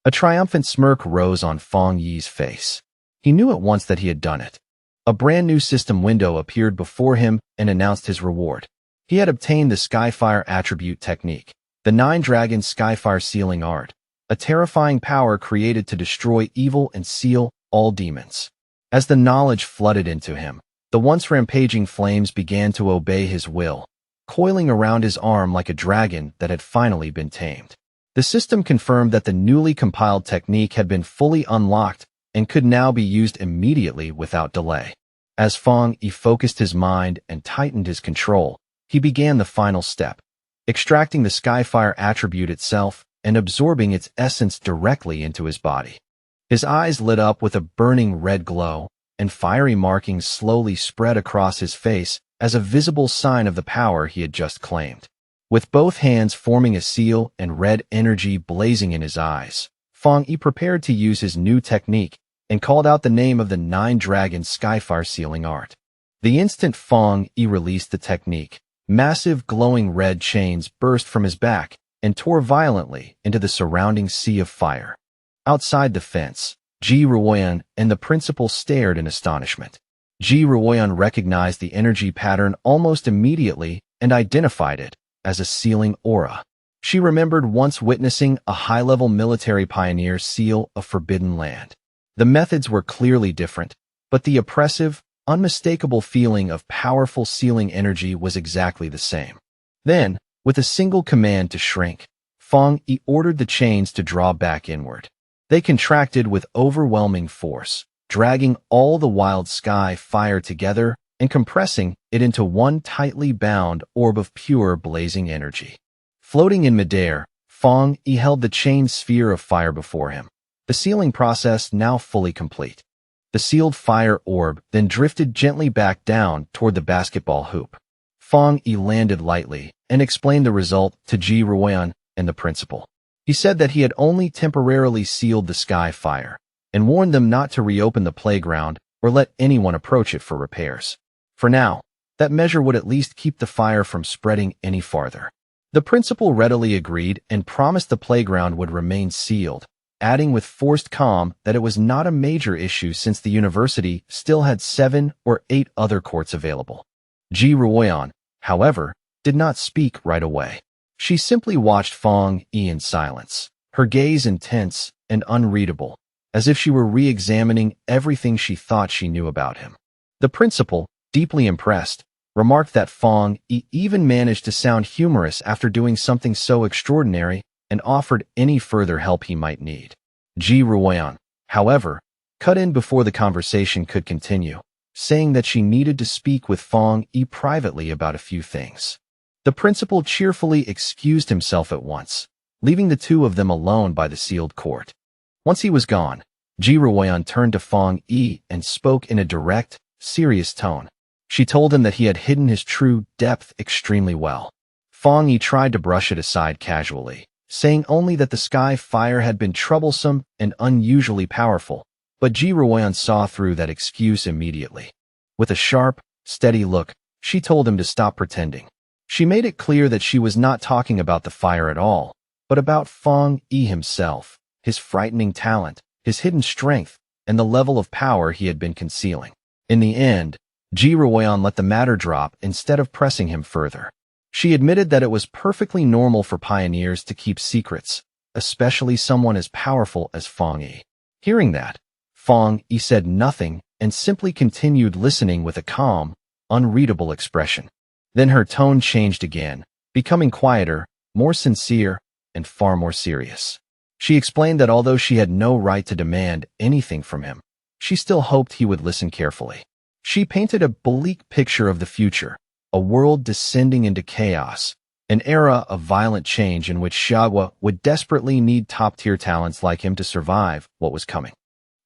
A triumphant smirk rose on Fong Yi's face. He knew at once that he had done it. A brand new system window appeared before him and announced his reward. He had obtained the Skyfire attribute technique, the 9-Dragon Skyfire sealing art, a terrifying power created to destroy evil and seal all demons. As the knowledge flooded into him, the once rampaging flames began to obey his will, coiling around his arm like a dragon that had finally been tamed. The system confirmed that the newly compiled technique had been fully unlocked and could now be used immediately without delay. As Fong Yi focused his mind and tightened his control, he began the final step, extracting the Skyfire attribute itself and absorbing its essence directly into his body. His eyes lit up with a burning red glow, and fiery markings slowly spread across his face as a visible sign of the power he had just claimed. With both hands forming a seal and red energy blazing in his eyes, Fang Yi prepared to use his new technique and called out the name of the 9-dragon Skyfire sealing art. The instant Fang Yi released the technique, massive glowing red chains burst from his back and tore violently into the surrounding sea of fire. Outside the fence, Ji Ruoyan and the principal stared in astonishment. Ji Ruoyan recognized the energy pattern almost immediately and identified it as a sealing aura. She remembered once witnessing a high-level military pioneer seal a forbidden land. The methods were clearly different, but the oppressive, unmistakable feeling of powerful sealing energy was exactly the same. Then, with a single command to shrink, Fang Yi ordered the chains to draw back inward. They contracted with overwhelming force, dragging all the wild sky fire together and compressing it into one tightly bound orb of pure blazing energy. Floating in midair, Fang Yi held the chained sphere of fire before him, the sealing process now fully complete. The sealed fire orb then drifted gently back down toward the basketball hoop. Fang Yi landed lightly and explained the result to Ji Ruoyan and the principal. He said that he had only temporarily sealed the sky fire and warned them not to reopen the playground or let anyone approach it for repairs. For now, that measure would at least keep the fire from spreading any farther. The principal readily agreed and promised the playground would remain sealed, adding with forced calm that it was not a major issue since the university still had 7 or 8 other courts available. Ji Ruoyan, however, did not speak right away. She simply watched Fang Yi in silence, her gaze intense and unreadable, as if she were re-examining everything she thought she knew about him. The principal, deeply impressed, remarked that Fang Yi even managed to sound humorous after doing something so extraordinary and offered any further help he might need. Ji Ruoyan, however, cut in before the conversation could continue, saying that she needed to speak with Fang Yi privately about a few things. The principal cheerfully excused himself at once, leaving the two of them alone by the sealed court. Once he was gone, Ji Ruoyan turned to Fang Yi and spoke in a direct, serious tone. She told him that he had hidden his true depth extremely well. Fang Yi tried to brush it aside casually, saying only that the sky fire had been troublesome and unusually powerful, but Ji Ruoyan saw through that excuse immediately. With a sharp, steady look, she told him to stop pretending. She made it clear that she was not talking about the fire at all, but about Fang Yi himself, his frightening talent, his hidden strength, and the level of power he had been concealing. In the end, Ji Ruoyan let the matter drop instead of pressing him further. She admitted that it was perfectly normal for pioneers to keep secrets, especially someone as powerful as Fang Yi. Hearing that, Fang Yi said nothing and simply continued listening with a calm, unreadable expression. Then her tone changed again, becoming quieter, more sincere, and far more serious. She explained that although she had no right to demand anything from him, she still hoped he would listen carefully. She painted a bleak picture of the future, a world descending into chaos, an era of violent change in which Xiagua would desperately need top-tier talents like him to survive what was coming.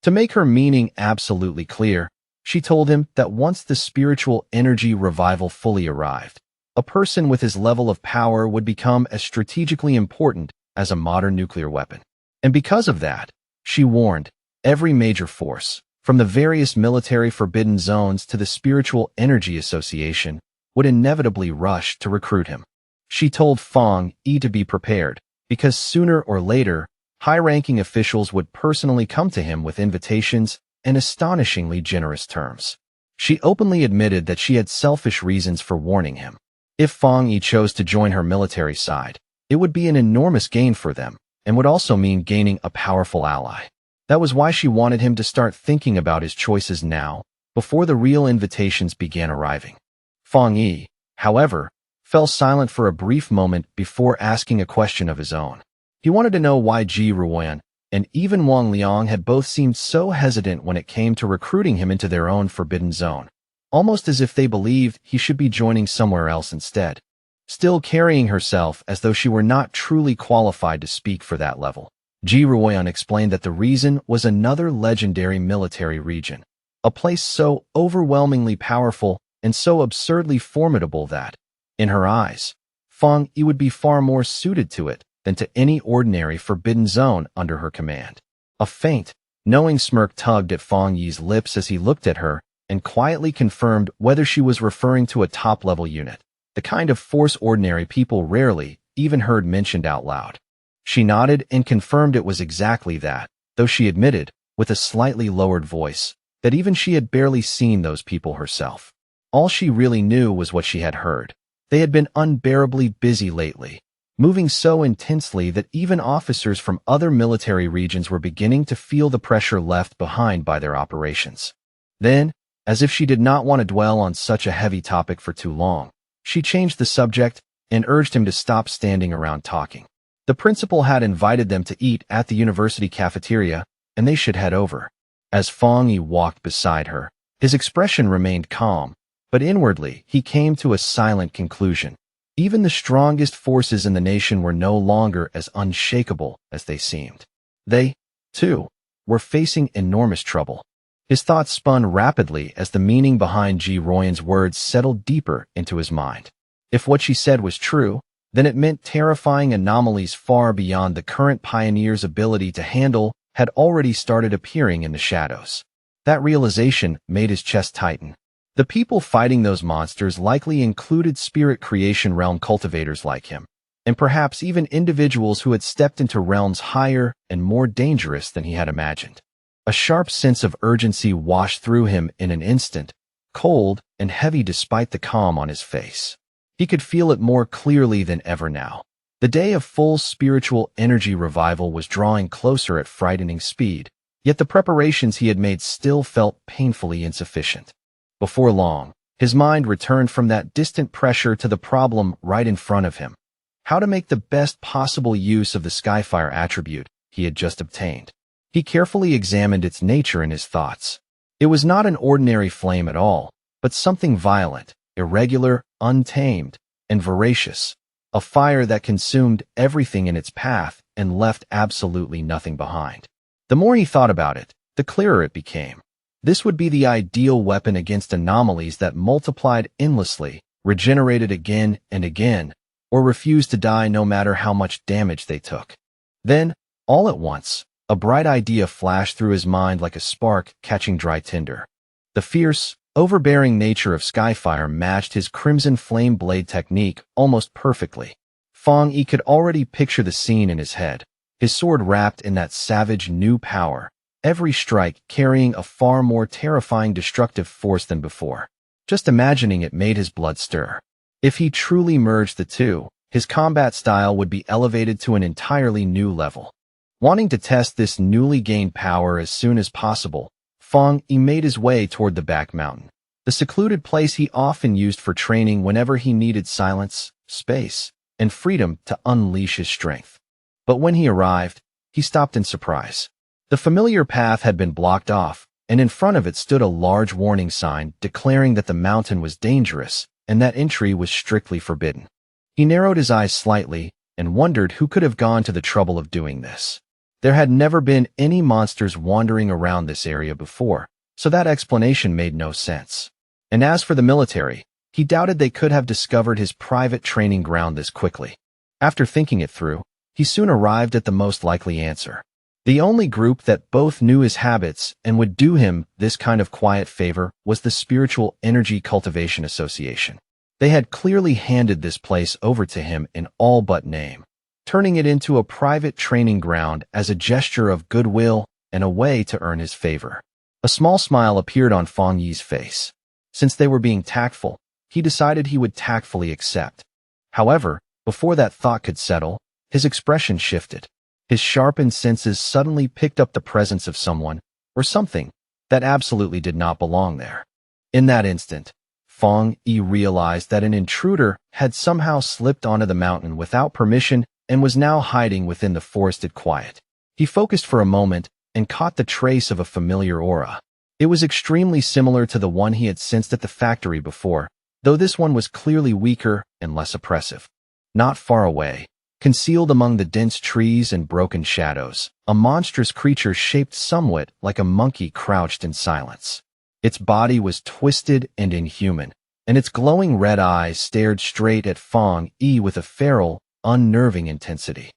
To make her meaning absolutely clear, she told him that once the spiritual energy revival fully arrived, a person with his level of power would become as strategically important as a modern nuclear weapon. And because of that, she warned, every major force, from the various military forbidden zones to the Spiritual Energy Association, would inevitably rush to recruit him. She told Fang Yi to be prepared, because sooner or later, high-ranking officials would personally come to him with invitations and astonishingly generous terms. She openly admitted that she had selfish reasons for warning him. If Fang Yi chose to join her military side, it would be an enormous gain for them, and would also mean gaining a powerful ally. That was why she wanted him to start thinking about his choices now, before the real invitations began arriving. Fang Yi, however, fell silent for a brief moment before asking a question of his own. He wanted to know why Ji Ruoyan and even Wang Liang had both seemed so hesitant when it came to recruiting him into their own forbidden zone, almost as if they believed he should be joining somewhere else instead. still carrying herself as though she were not truly qualified to speak for that level. Ji Ruoyan explained that the reason was another legendary military region, a place so overwhelmingly powerful and so absurdly formidable that, in her eyes, Fang Yi would be far more suited to it than to any ordinary forbidden zone under her command. A faint, knowing smirk tugged at Fang Yi's lips as he looked at her and quietly confirmed whether she was referring to a top-level unit, the kind of force ordinary people rarely even heard mentioned out loud. She nodded and confirmed it was exactly that, though she admitted, with a slightly lowered voice, that even she had barely seen those people herself. All she really knew was what she had heard. They had been unbearably busy lately, moving so intensely that even officers from other military regions were beginning to feel the pressure left behind by their operations. Then, as if she did not want to dwell on such a heavy topic for too long, she changed the subject and urged him to stop standing around talking. The principal had invited them to eat at the university cafeteria, and they should head over. As Fang Yi walked beside her, his expression remained calm, but inwardly he came to a silent conclusion. Even the strongest forces in the nation were no longer as unshakable as they seemed. They, too, were facing enormous trouble. His thoughts spun rapidly as the meaning behind Ji Ruoyan's words settled deeper into his mind. If what she said was true, then it meant terrifying anomalies far beyond the current pioneer's ability to handle had already started appearing in the shadows. That realization made his chest tighten. The people fighting those monsters likely included spirit creation realm cultivators like him, and perhaps even individuals who had stepped into realms higher and more dangerous than he had imagined. A sharp sense of urgency washed through him in an instant, cold and heavy despite the calm on his face. He could feel it more clearly than ever now. The day of full spiritual energy revival was drawing closer at frightening speed, yet the preparations he had made still felt painfully insufficient. Before long, his mind returned from that distant pressure to the problem right in front of him: how to make the best possible use of the Skyfire attribute he had just obtained. He carefully examined its nature in his thoughts. It was not an ordinary flame at all, but something violent, irregular, untamed, and voracious, a fire that consumed everything in its path and left absolutely nothing behind. The more he thought about it, the clearer it became. This would be the ideal weapon against anomalies that multiplied endlessly, regenerated again and again, or refused to die no matter how much damage they took. Then, all at once, a bright idea flashed through his mind like a spark catching dry tinder. The fierce, overbearing nature of Skyfire matched his crimson flame blade technique almost perfectly. Fang Yi could already picture the scene in his head, his sword wrapped in that savage new power, every strike carrying a far more terrifying destructive force than before. Just imagining it made his blood stir. If he truly merged the two, his combat style would be elevated to an entirely new level. Wanting to test this newly gained power as soon as possible, Fang Yi made his way toward the back mountain, the secluded place he often used for training whenever he needed silence, space, and freedom to unleash his strength. But when he arrived, he stopped in surprise. The familiar path had been blocked off, and in front of it stood a large warning sign declaring that the mountain was dangerous and that entry was strictly forbidden. He narrowed his eyes slightly and wondered who could have gone to the trouble of doing this. There had never been any monsters wandering around this area before, so that explanation made no sense. And as for the military, he doubted they could have discovered his private training ground this quickly. After thinking it through, he soon arrived at the most likely answer. The only group that both knew his habits and would do him this kind of quiet favor was the Spiritual Energy Cultivation Association. They had clearly handed this place over to him in all but name, turning it into a private training ground as a gesture of goodwill and a way to earn his favor. A small smile appeared on Fang Yi's face. Since they were being tactful, he decided he would tactfully accept. However, before that thought could settle, his expression shifted. His sharpened senses suddenly picked up the presence of someone, or something, that absolutely did not belong there. In that instant, Fang Yi realized that an intruder had somehow slipped onto the mountain without permission and was now hiding within the forested quiet. He focused for a moment and caught the trace of a familiar aura. It was extremely similar to the one he had sensed at the factory before, though this one was clearly weaker and less oppressive. Not far away, concealed among the dense trees and broken shadows, a monstrous creature shaped somewhat like a monkey crouched in silence. Its body was twisted and inhuman, and its glowing red eyes stared straight at Fong Yi with a feral, unnerving intensity.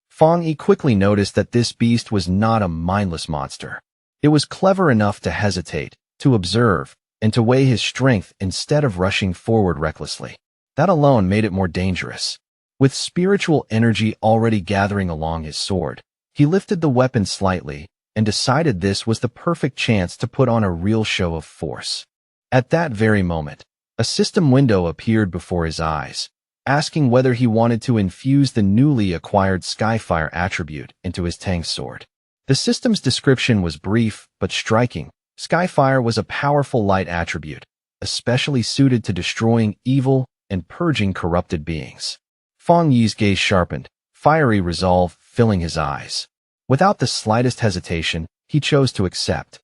Fong Yi quickly noticed that this beast was not a mindless monster. It was clever enough to hesitate, to observe, and to weigh his strength instead of rushing forward recklessly. That alone made it more dangerous. With spiritual energy already gathering along his sword, he lifted the weapon slightly and decided this was the perfect chance to put on a real show of force. At that very moment, a system window appeared before his eyes, asking whether he wanted to infuse the newly acquired Skyfire attribute into his Tang sword. The system's description was brief but striking. Skyfire was a powerful light attribute, especially suited to destroying evil and purging corrupted beings. Fong Yi's gaze sharpened, fiery resolve filling his eyes. Without the slightest hesitation, he chose to accept.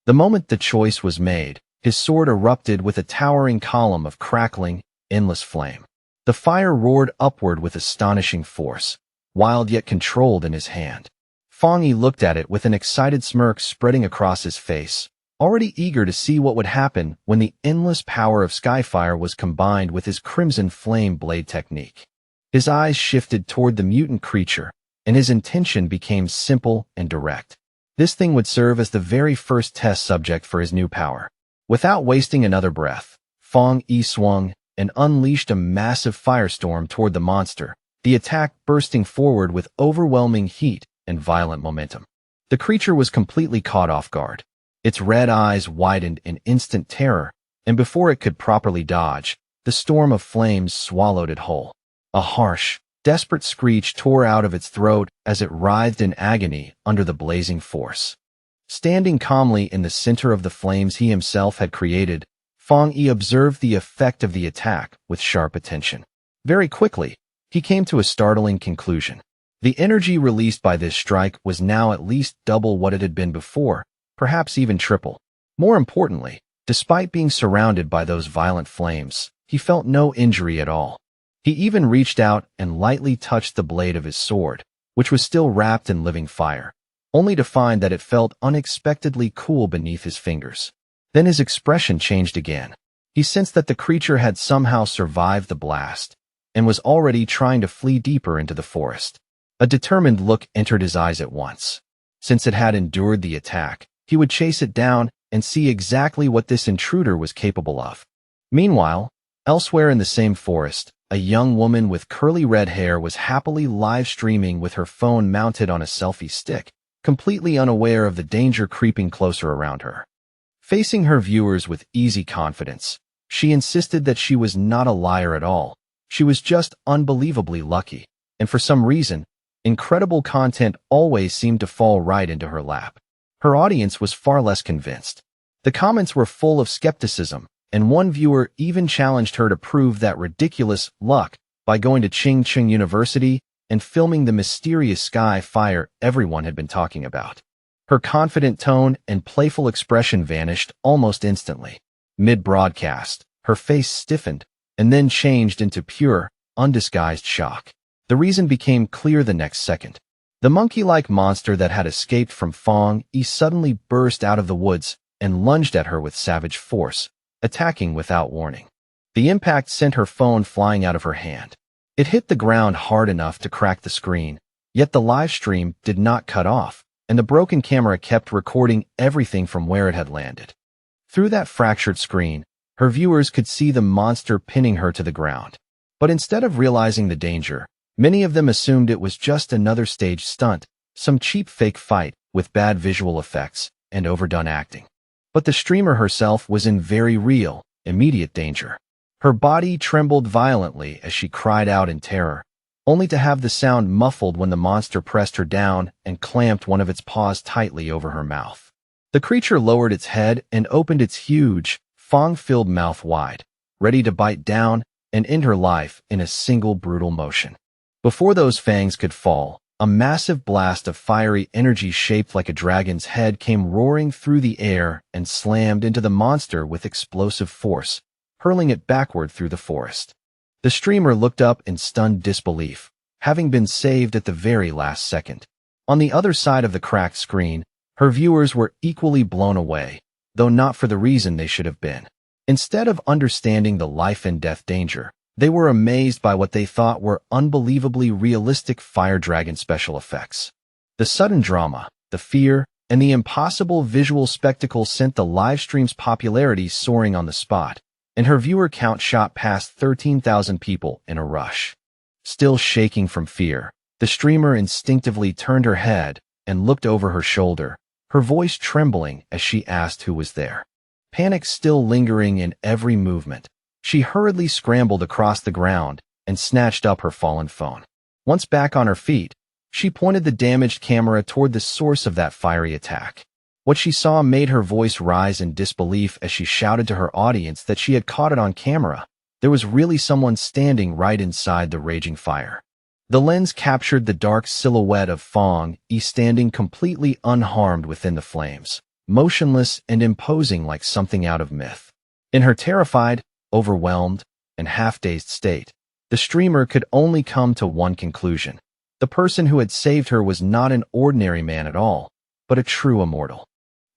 The moment the choice was made, his sword erupted with a towering column of crackling, endless flame. The fire roared upward with astonishing force, wild yet controlled in his hand. Fong Yi looked at it with an excited smirk spreading across his face, already eager to see what would happen when the endless power of Skyfire was combined with his crimson flame blade technique. His eyes shifted toward the mutant creature, and his intention became simple and direct. This thing would serve as the very first test subject for his new power. Without wasting another breath, Fong Yi swung and unleashed a massive firestorm toward the monster, the attack bursting forward with overwhelming heat and violent momentum. The creature was completely caught off guard. Its red eyes widened in instant terror, and before it could properly dodge, the storm of flames swallowed it whole. A harsh, desperate screech tore out of its throat as it writhed in agony under the blazing force. Standing calmly in the center of the flames he himself had created, Fong Yi observed the effect of the attack with sharp attention. Very quickly, he came to a startling conclusion. The energy released by this strike was now at least double what it had been before, perhaps even triple. More importantly, despite being surrounded by those violent flames, he felt no injury at all. He even reached out and lightly touched the blade of his sword, which was still wrapped in living fire, only to find that it felt unexpectedly cool beneath his fingers. Then his expression changed again. He sensed that the creature had somehow survived the blast and was already trying to flee deeper into the forest. A determined look entered his eyes at once. Since it had endured the attack, he would chase it down and see exactly what this intruder was capable of. Meanwhile, elsewhere in the same forest, a young woman with curly red hair was happily live streaming with her phone mounted on a selfie stick, completely unaware of the danger creeping closer around her. Facing her viewers with easy confidence, she insisted that she was not a liar at all. She was just unbelievably lucky, and for some reason, incredible content always seemed to fall right into her lap. Her audience was far less convinced. The comments were full of skepticism, and one viewer even challenged her to prove that ridiculous luck by going to Ching University and filming the mysterious sky fire everyone had been talking about. Her confident tone and playful expression vanished almost instantly. Mid-broadcast, her face stiffened and then changed into pure, undisguised shock. The reason became clear the next second. The monkey-like monster that had escaped from Fong Yi suddenly burst out of the woods and lunged at her with savage force, attacking without warning. The impact sent her phone flying out of her hand. It hit the ground hard enough to crack the screen, yet the live stream did not cut off, and the broken camera kept recording everything from where it had landed. Through that fractured screen, her viewers could see the monster pinning her to the ground. But instead of realizing the danger, many of them assumed it was just another staged stunt, some cheap fake fight with bad visual effects and overdone acting. But the streamer herself was in very real, immediate danger. Her body trembled violently as she cried out in terror, only to have the sound muffled when the monster pressed her down and clamped one of its paws tightly over her mouth. The creature lowered its head and opened its huge, fang-filled mouth wide, ready to bite down and end her life in a single brutal motion. Before those fangs could fall, a massive blast of fiery energy shaped like a dragon's head came roaring through the air and slammed into the monster with explosive force, hurling it backward through the forest. The streamer looked up in stunned disbelief, having been saved at the very last second. On the other side of the cracked screen, her viewers were equally blown away, though not for the reason they should have been. Instead of understanding the life-and-death danger, they were amazed by what they thought were unbelievably realistic fire dragon special effects. The sudden drama, the fear, and the impossible visual spectacle sent the livestream's popularity soaring on the spot, and her viewer count shot past 13,000 people in a rush. Still shaking from fear, the streamer instinctively turned her head and looked over her shoulder, her voice trembling as she asked who was there. Panic still lingering in every movement, she hurriedly scrambled across the ground and snatched up her fallen phone. Once back on her feet, she pointed the damaged camera toward the source of that fiery attack. What she saw made her voice rise in disbelief as she shouted to her audience that she had caught it on camera. There was really someone standing right inside the raging fire. The lens captured the dark silhouette of Fong Yi standing completely unharmed within the flames, motionless and imposing like something out of myth. In her terrified, overwhelmed, and half-dazed state, the streamer could only come to one conclusion. The person who had saved her was not an ordinary man at all, but a true immortal.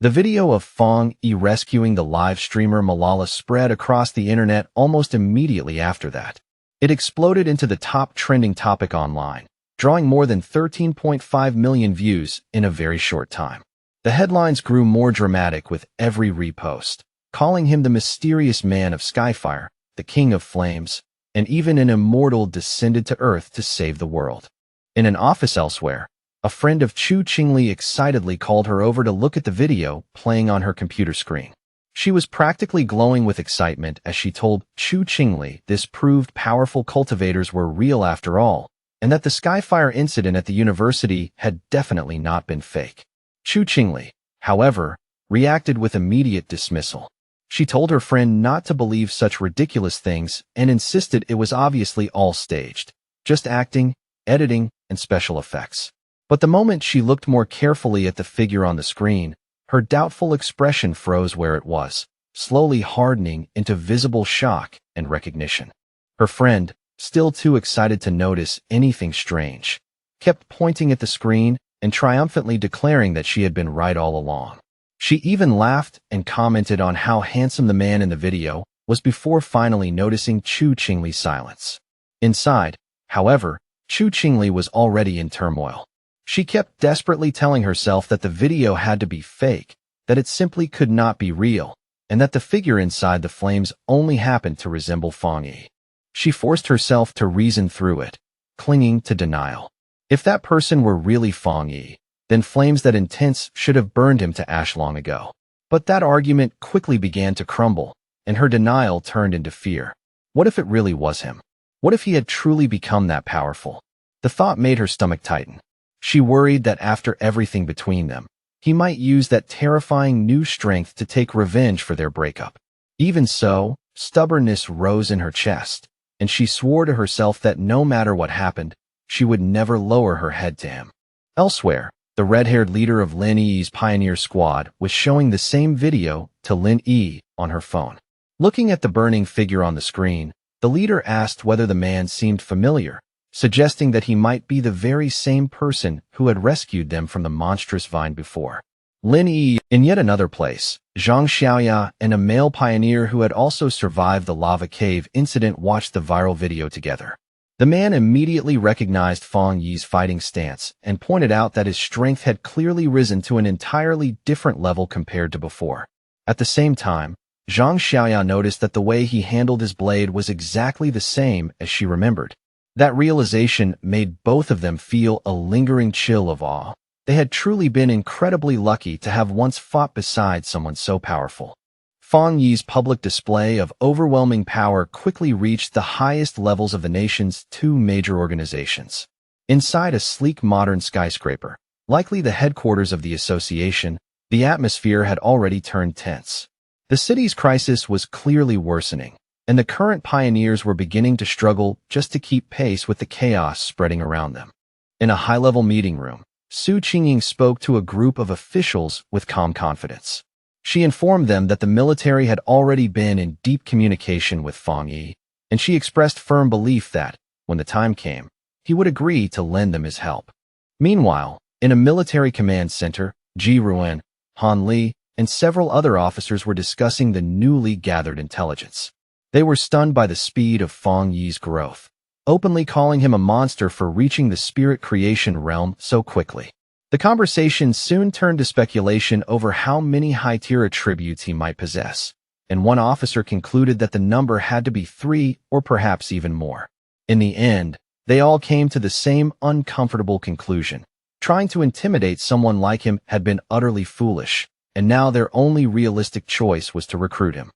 The video of Fong Yi rescuing the live streamer Malala spread across the internet almost immediately after that. It exploded into the top trending topic online, drawing more than 13.5 million views in a very short time. The headlines grew more dramatic with every repost, calling him the mysterious man of Skyfire, the king of flames, and even an immortal descended to Earth to save the world. In an office elsewhere, a friend of Chu Qingli excitedly called her over to look at the video playing on her computer screen. She was practically glowing with excitement as she told Chu Qingli this proved powerful cultivators were real after all, and that the Skyfire incident at the university had definitely not been fake. Chu Qingli, however, reacted with immediate dismissal. She told her friend not to believe such ridiculous things and insisted it was obviously all staged, just acting, editing, and special effects. But the moment she looked more carefully at the figure on the screen, her doubtful expression froze where it was, slowly hardening into visible shock and recognition. Her friend, still too excited to notice anything strange, kept pointing at the screen and triumphantly declaring that she had been right all along. She even laughed and commented on how handsome the man in the video was before finally noticing Chu Qingli's silence. Inside, however, Chu Qingli was already in turmoil. She kept desperately telling herself that the video had to be fake, that it simply could not be real, and that the figure inside the flames only happened to resemble Fong Yi. She forced herself to reason through it, clinging to denial. If that person were really Fong Yi, then flames that intense should have burned him to ash long ago. But that argument quickly began to crumble, and her denial turned into fear. What if it really was him? What if he had truly become that powerful? The thought made her stomach tighten. She worried that after everything between them, he might use that terrifying new strength to take revenge for their breakup. Even so, stubbornness rose in her chest, and she swore to herself that no matter what happened, she would never lower her head to him. Elsewhere, the red-haired leader of Lin Yi's pioneer squad was showing the same video to Lin Yi on her phone. Looking at the burning figure on the screen, the leader asked whether the man seemed familiar, suggesting that he might be the very same person who had rescued them from the monstrous vine before. Lin Yi, in yet another place, Zhang Xiaoya and a male pioneer who had also survived the lava cave incident watched the viral video together. The man immediately recognized Fong Yi's fighting stance and pointed out that his strength had clearly risen to an entirely different level compared to before. At the same time, Zhang Xiaoya noticed that the way he handled his blade was exactly the same as she remembered. That realization made both of them feel a lingering chill of awe. They had truly been incredibly lucky to have once fought beside someone so powerful. Fong Yi's public display of overwhelming power quickly reached the highest levels of the nation's two major organizations. Inside a sleek modern skyscraper, likely the headquarters of the association, the atmosphere had already turned tense. The city's crisis was clearly worsening, and the current pioneers were beginning to struggle just to keep pace with the chaos spreading around them. In a high-level meeting room, Su Qingying spoke to a group of officials with calm confidence. She informed them that the military had already been in deep communication with Fong Yi, and she expressed firm belief that, when the time came, he would agree to lend them his help. Meanwhile, in a military command center, Ji Ruan, Han Li, and several other officers were discussing the newly gathered intelligence. They were stunned by the speed of Fong Yi's growth, openly calling him a monster for reaching the spirit creation realm so quickly. The conversation soon turned to speculation over how many high-tier attributes he might possess, and one officer concluded that the number had to be 3 or perhaps even more. In the end, they all came to the same uncomfortable conclusion. Trying to intimidate someone like him had been utterly foolish, and now their only realistic choice was to recruit him.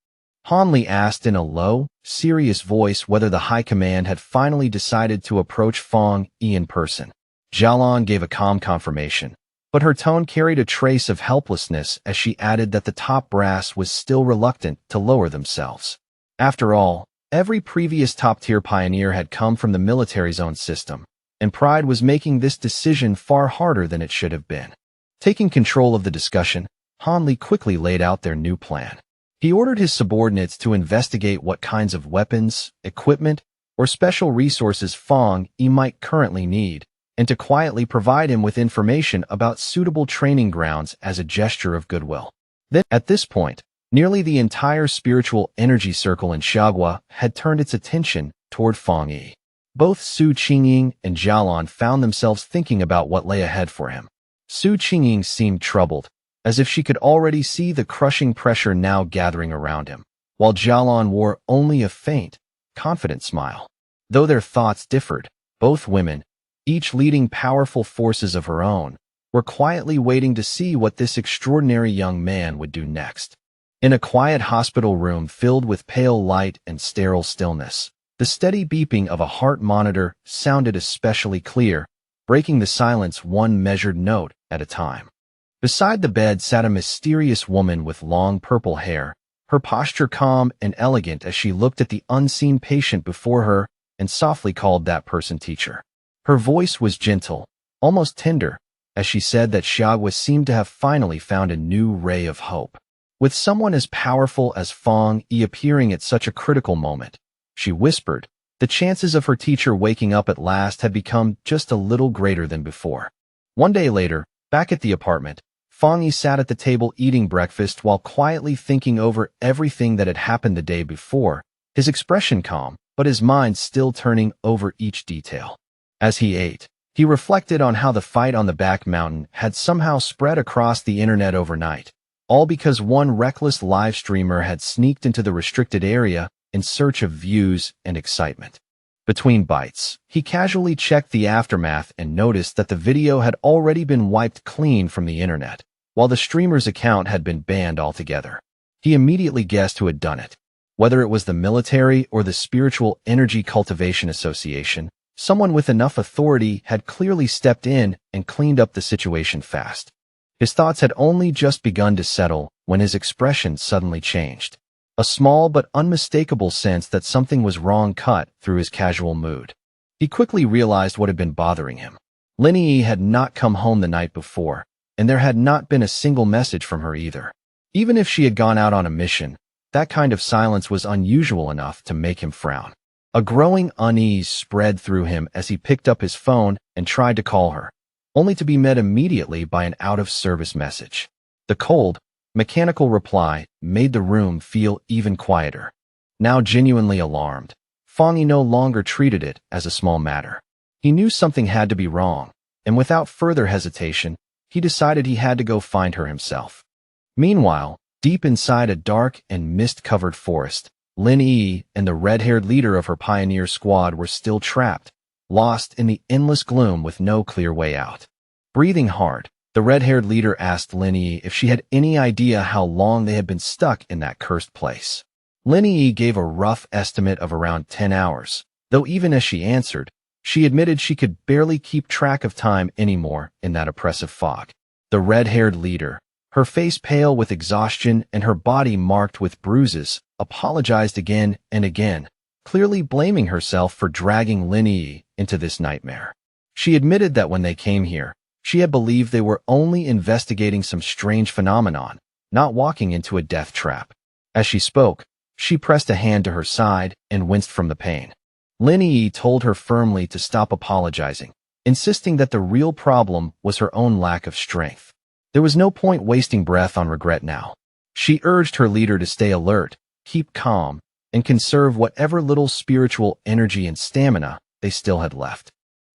Han Li asked in a low, serious voice whether the high command had finally decided to approach Fong Yi in person. Jialan gave a calm confirmation, but her tone carried a trace of helplessness as she added that the top brass was still reluctant to lower themselves. After all, every previous top-tier pioneer had come from the military's own system, and Pride was making this decision far harder than it should have been. Taking control of the discussion, Han Li quickly laid out their new plan. He ordered his subordinates to investigate what kinds of weapons, equipment, or special resources Fong Yi might currently need, and to quietly provide him with information about suitable training grounds as a gesture of goodwill. Then, at this point, nearly the entire spiritual energy circle in Xiagua had turned its attention toward Fong Yi. Both Su Qingying and Jialan found themselves thinking about what lay ahead for him. Su Qingying seemed troubled, as if she could already see the crushing pressure now gathering around him, while Jialan wore only a faint, confident smile. Though their thoughts differed, both women, each leading powerful forces of her own, were quietly waiting to see what this extraordinary young man would do next. In a quiet hospital room filled with pale light and sterile stillness, the steady beeping of a heart monitor sounded especially clear, breaking the silence one measured note at a time. Beside the bed sat a mysterious woman with long purple hair, her posture calm and elegant as she looked at the unseen patient before her and softly called that person teacher. Her voice was gentle, almost tender, as she said that Xiagua seemed to have finally found a new ray of hope. With someone as powerful as Fong Yi appearing at such a critical moment, she whispered, the chances of her teacher waking up at last had become just a little greater than before. One day later, back at the apartment, Fong Yi sat at the table eating breakfast while quietly thinking over everything that had happened the day before, his expression calm, but his mind still turning over each detail. As he ate, he reflected on how the fight on the back mountain had somehow spread across the internet overnight, all because one reckless live streamer had sneaked into the restricted area in search of views and excitement. Between bites, he casually checked the aftermath and noticed that the video had already been wiped clean from the internet, while the streamer's account had been banned altogether. He immediately guessed who had done it. Whether it was the military or the Spiritual Energy Cultivation Association, someone with enough authority had clearly stepped in and cleaned up the situation fast. His thoughts had only just begun to settle when his expression suddenly changed. A small but unmistakable sense that something was wrong cut through his casual mood. He quickly realized what had been bothering him. Lin Yi had not come home the night before, and there had not been a single message from her either. Even if she had gone out on a mission, that kind of silence was unusual enough to make him frown. A growing unease spread through him as he picked up his phone and tried to call her, only to be met immediately by an out-of-service message. The cold, mechanical reply made the room feel even quieter. Now genuinely alarmed, Fong Yi no longer treated it as a small matter. He knew something had to be wrong, and without further hesitation, he decided he had to go find her himself. Meanwhile, deep inside a dark and mist-covered forest, Lin Yi and the red-haired leader of her pioneer squad were still trapped, lost in the endless gloom with no clear way out. Breathing hard, the red-haired leader asked Lin Yi if she had any idea how long they had been stuck in that cursed place. Lin Yi gave a rough estimate of around 10 hours, though even as she answered, she admitted she could barely keep track of time anymore in that oppressive fog. The red-haired leader, her face pale with exhaustion and her body marked with bruises, apologized again and again, clearly blaming herself for dragging Lin Yi into this nightmare. She admitted that when they came here, she had believed they were only investigating some strange phenomenon, not walking into a death trap. As she spoke, she pressed a hand to her side and winced from the pain. Lin Yi told her firmly to stop apologizing, insisting that the real problem was her own lack of strength. There was no point wasting breath on regret now. She urged her leader to stay alert, keep calm, and conserve whatever little spiritual energy and stamina they still had left.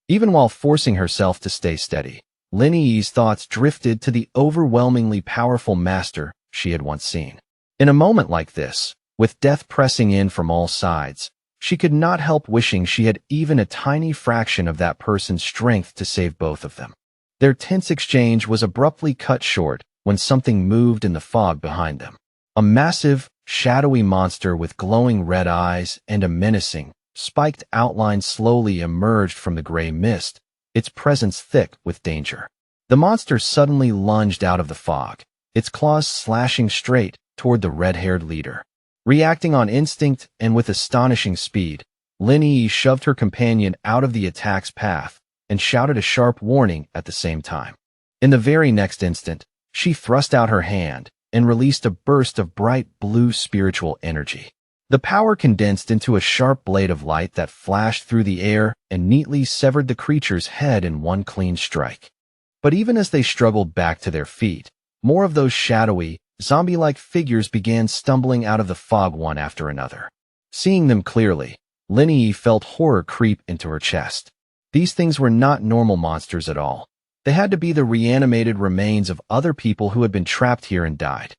Even while forcing herself to stay steady, Lin Yi's thoughts drifted to the overwhelmingly powerful master she had once seen. In a moment like this, with death pressing in from all sides, she could not help wishing she had even a tiny fraction of that person's strength to save both of them. Their tense exchange was abruptly cut short when something moved in the fog behind them. A massive, shadowy monster with glowing red eyes and a menacing, spiked outline slowly emerged from the gray mist, its presence thick with danger. The monster suddenly lunged out of the fog, its claws slashing straight toward the red-haired leader. Reacting on instinct and with astonishing speed, Lin Yi shoved her companion out of the attack's path and shouted a sharp warning at the same time. In the very next instant, she thrust out her hand and released a burst of bright blue spiritual energy. The power condensed into a sharp blade of light that flashed through the air and neatly severed the creature's head in one clean strike. But even as they struggled back to their feet, more of those shadowy, zombie-like figures began stumbling out of the fog one after another. Seeing them clearly, Lin Yi felt horror creep into her chest. These things were not normal monsters at all. They had to be the reanimated remains of other people who had been trapped here and died.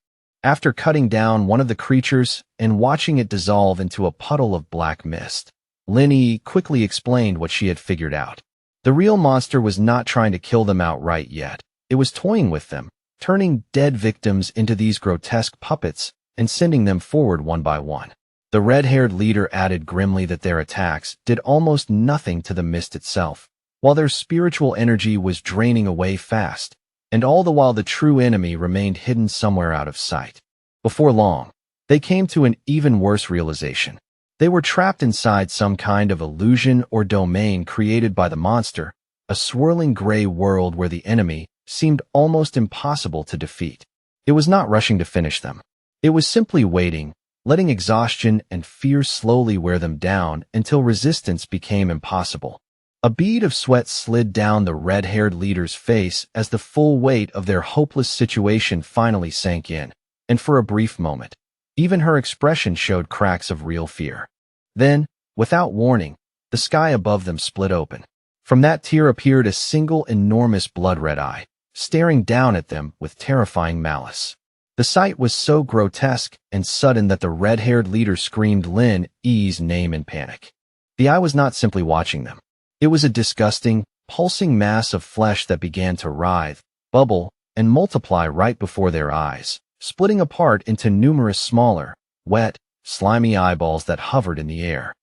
After cutting down one of the creatures and watching it dissolve into a puddle of black mist, Lin Yi quickly explained what she had figured out. The real monster was not trying to kill them outright yet. It was toying with them, turning dead victims into these grotesque puppets and sending them forward one by one. The red-haired leader added grimly that their attacks did almost nothing to the mist itself, while their spiritual energy was draining away fast, and all the while the true enemy remained hidden somewhere out of sight. Before long, they came to an even worse realization. They were trapped inside some kind of illusion or domain created by the monster, a swirling gray world where the enemy seemed almost impossible to defeat. It was not rushing to finish them. It was simply waiting, letting exhaustion and fear slowly wear them down until resistance became impossible. A bead of sweat slid down the red-haired leader's face as the full weight of their hopeless situation finally sank in, and for a brief moment, even her expression showed cracks of real fear. Then, without warning, the sky above them split open. From that tear appeared a single enormous blood-red eye, staring down at them with terrifying malice. The sight was so grotesque and sudden that the red-haired leader screamed Lin Yi's name in panic. The eye was not simply watching them. It was a disgusting, pulsing mass of flesh that began to writhe, bubble, and multiply right before their eyes, splitting apart into numerous smaller, wet, slimy eyeballs that hovered in the air.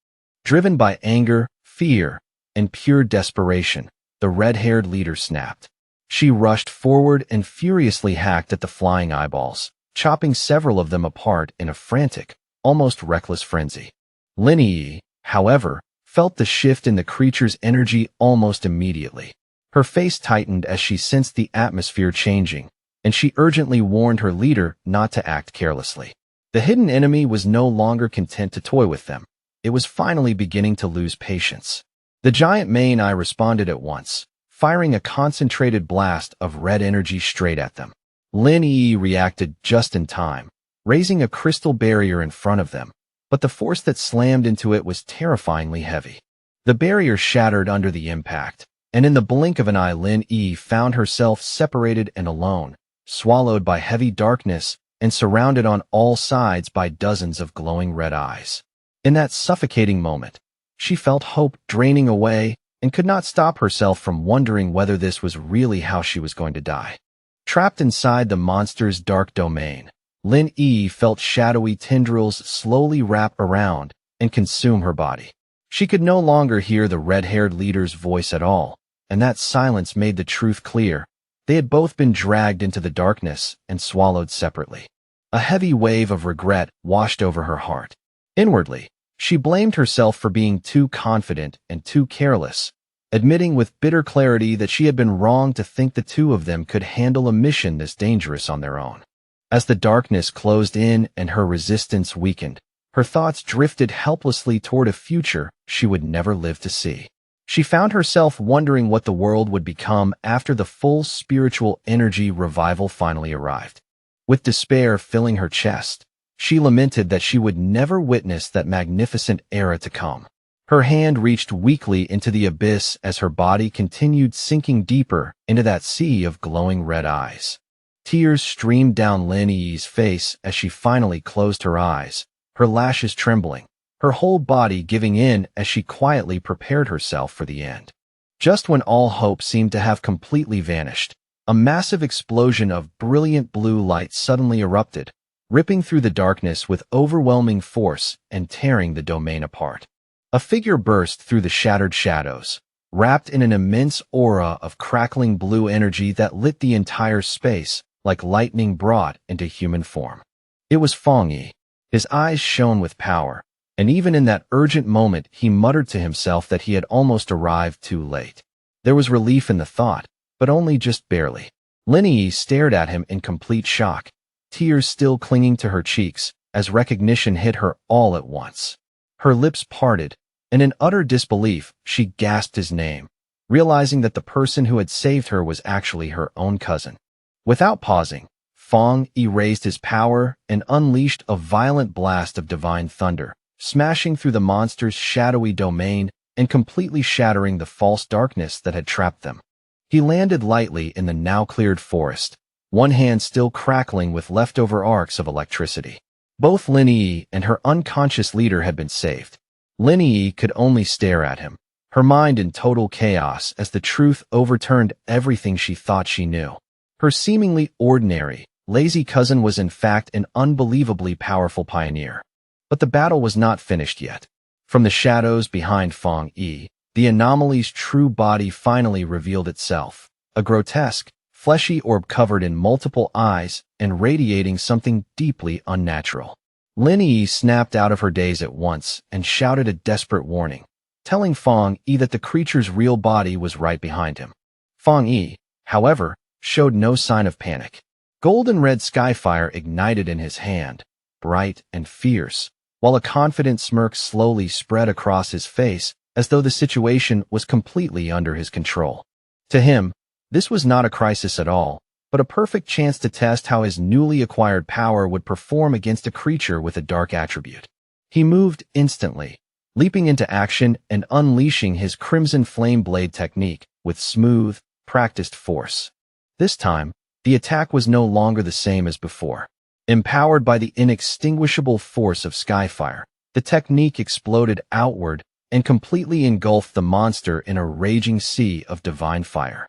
Driven by anger, fear, and pure desperation, the red-haired leader snapped. She rushed forward and furiously hacked at the flying eyeballs, chopping several of them apart in a frantic, almost reckless frenzy. Lin Yi, however, felt the shift in the creature's energy almost immediately. Her face tightened as she sensed the atmosphere changing, and she urgently warned her leader not to act carelessly. The hidden enemy was no longer content to toy with them. It was finally beginning to lose patience. The giant main eye responded at once, firing a concentrated blast of red energy straight at them. Lin Yi reacted just in time, raising a crystal barrier in front of them, but the force that slammed into it was terrifyingly heavy. The barrier shattered under the impact, and in the blink of an eye Lin Yi found herself separated and alone, swallowed by heavy darkness and surrounded on all sides by dozens of glowing red eyes. In that suffocating moment, she felt hope draining away and could not stop herself from wondering whether this was really how she was going to die. Trapped inside the monster's dark domain, Lin Yi felt shadowy tendrils slowly wrap around and consume her body. She could no longer hear the red-haired leader's voice at all, and that silence made the truth clear. They had both been dragged into the darkness and swallowed separately. A heavy wave of regret washed over her heart. Inwardly, she blamed herself for being too confident and too careless, admitting with bitter clarity that she had been wrong to think the two of them could handle a mission this dangerous on their own. As the darkness closed in and her resistance weakened, her thoughts drifted helplessly toward a future she would never live to see. She found herself wondering what the world would become after the full spiritual energy revival finally arrived. With despair filling her chest, she lamented that she would never witness that magnificent era to come. Her hand reached weakly into the abyss as her body continued sinking deeper into that sea of glowing red eyes. Tears streamed down Lin Yi's face as she finally closed her eyes, her lashes trembling, her whole body giving in as she quietly prepared herself for the end. Just when all hope seemed to have completely vanished, a massive explosion of brilliant blue light suddenly erupted, ripping through the darkness with overwhelming force and tearing the domain apart. A figure burst through the shattered shadows, wrapped in an immense aura of crackling blue energy that lit the entire space like lightning brought into human form. It was Fong Yi. His eyes shone with power, and even in that urgent moment he muttered to himself that he had almost arrived too late. There was relief in the thought, but only just barely. Lin Yi stared at him in complete shock, tears still clinging to her cheeks as recognition hit her all at once. Her lips parted, and in utter disbelief, she gasped his name, realizing that the person who had saved her was actually her own cousin. Without pausing, Fong Yi raised his power and unleashed a violent blast of divine thunder, smashing through the monster's shadowy domain and completely shattering the false darkness that had trapped them. He landed lightly in the now-cleared forest, one hand still crackling with leftover arcs of electricity. Both Lin Yi and her unconscious leader had been saved. Lin Yi could only stare at him, her mind in total chaos as the truth overturned everything she thought she knew. Her seemingly ordinary, lazy cousin was in fact an unbelievably powerful pioneer. But the battle was not finished yet. From the shadows behind Fong Yi, the anomaly's true body finally revealed itself, a grotesque, fleshy orb covered in multiple eyes and radiating something deeply unnatural. Lin Yi snapped out of her daze at once and shouted a desperate warning, telling Fong Yi that the creature's real body was right behind him. Fong Yi, however, showed no sign of panic. Golden red skyfire ignited in his hand, bright and fierce, while a confident smirk slowly spread across his face as though the situation was completely under his control. To him, this was not a crisis at all, but a perfect chance to test how his newly acquired power would perform against a creature with a dark attribute. He moved instantly, leaping into action and unleashing his Crimson Flame Blade technique with smooth, practiced force. This time, the attack was no longer the same as before. Empowered by the inextinguishable force of Skyfire, the technique exploded outward and completely engulfed the monster in a raging sea of divine fire.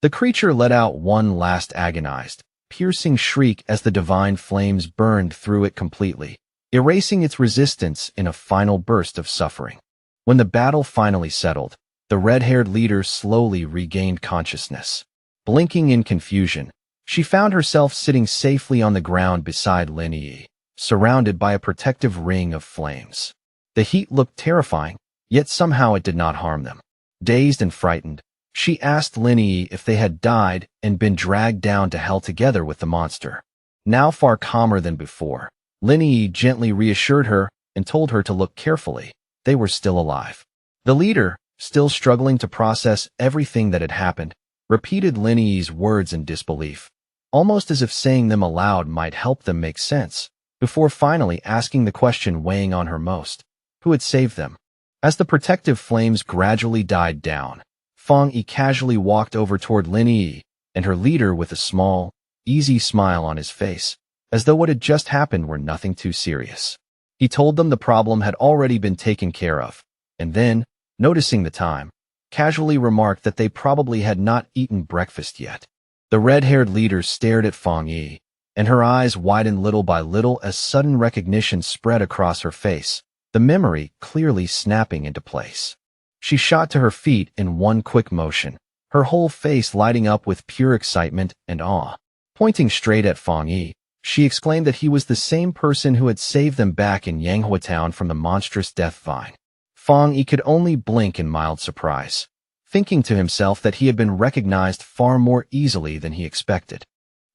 The creature let out one last agonized, piercing shriek as the divine flames burned through it completely, erasing its resistance in a final burst of suffering. When the battle finally settled, the red-haired leader slowly regained consciousness. Blinking in confusion, she found herself sitting safely on the ground beside Lin Yi, surrounded by a protective ring of flames. The heat looked terrifying, yet somehow it did not harm them. Dazed and frightened, she asked Lin Yi if they had died and been dragged down to hell together with the monster. Now far calmer than before, Lin Yi gently reassured her and told her to look carefully. They were still alive. The leader, still struggling to process everything that had happened, repeated Lin Yi's words in disbelief, almost as if saying them aloud might help them make sense, before finally asking the question weighing on her most: who had saved them? As the protective flames gradually died down, Fong Yi casually walked over toward Lin Yi and her leader with a small, easy smile on his face, as though what had just happened were nothing too serious. He told them the problem had already been taken care of, and then, noticing the time, casually remarked that they probably had not eaten breakfast yet. The red-haired leader stared at Fong Yi, and her eyes widened little by little as sudden recognition spread across her face, the memory clearly snapping into place. She shot to her feet in one quick motion, her whole face lighting up with pure excitement and awe. Pointing straight at Fong Yi, she exclaimed that he was the same person who had saved them back in Yanghua Town from the monstrous death vine. Fong Yi could only blink in mild surprise, thinking to himself that he had been recognized far more easily than he expected.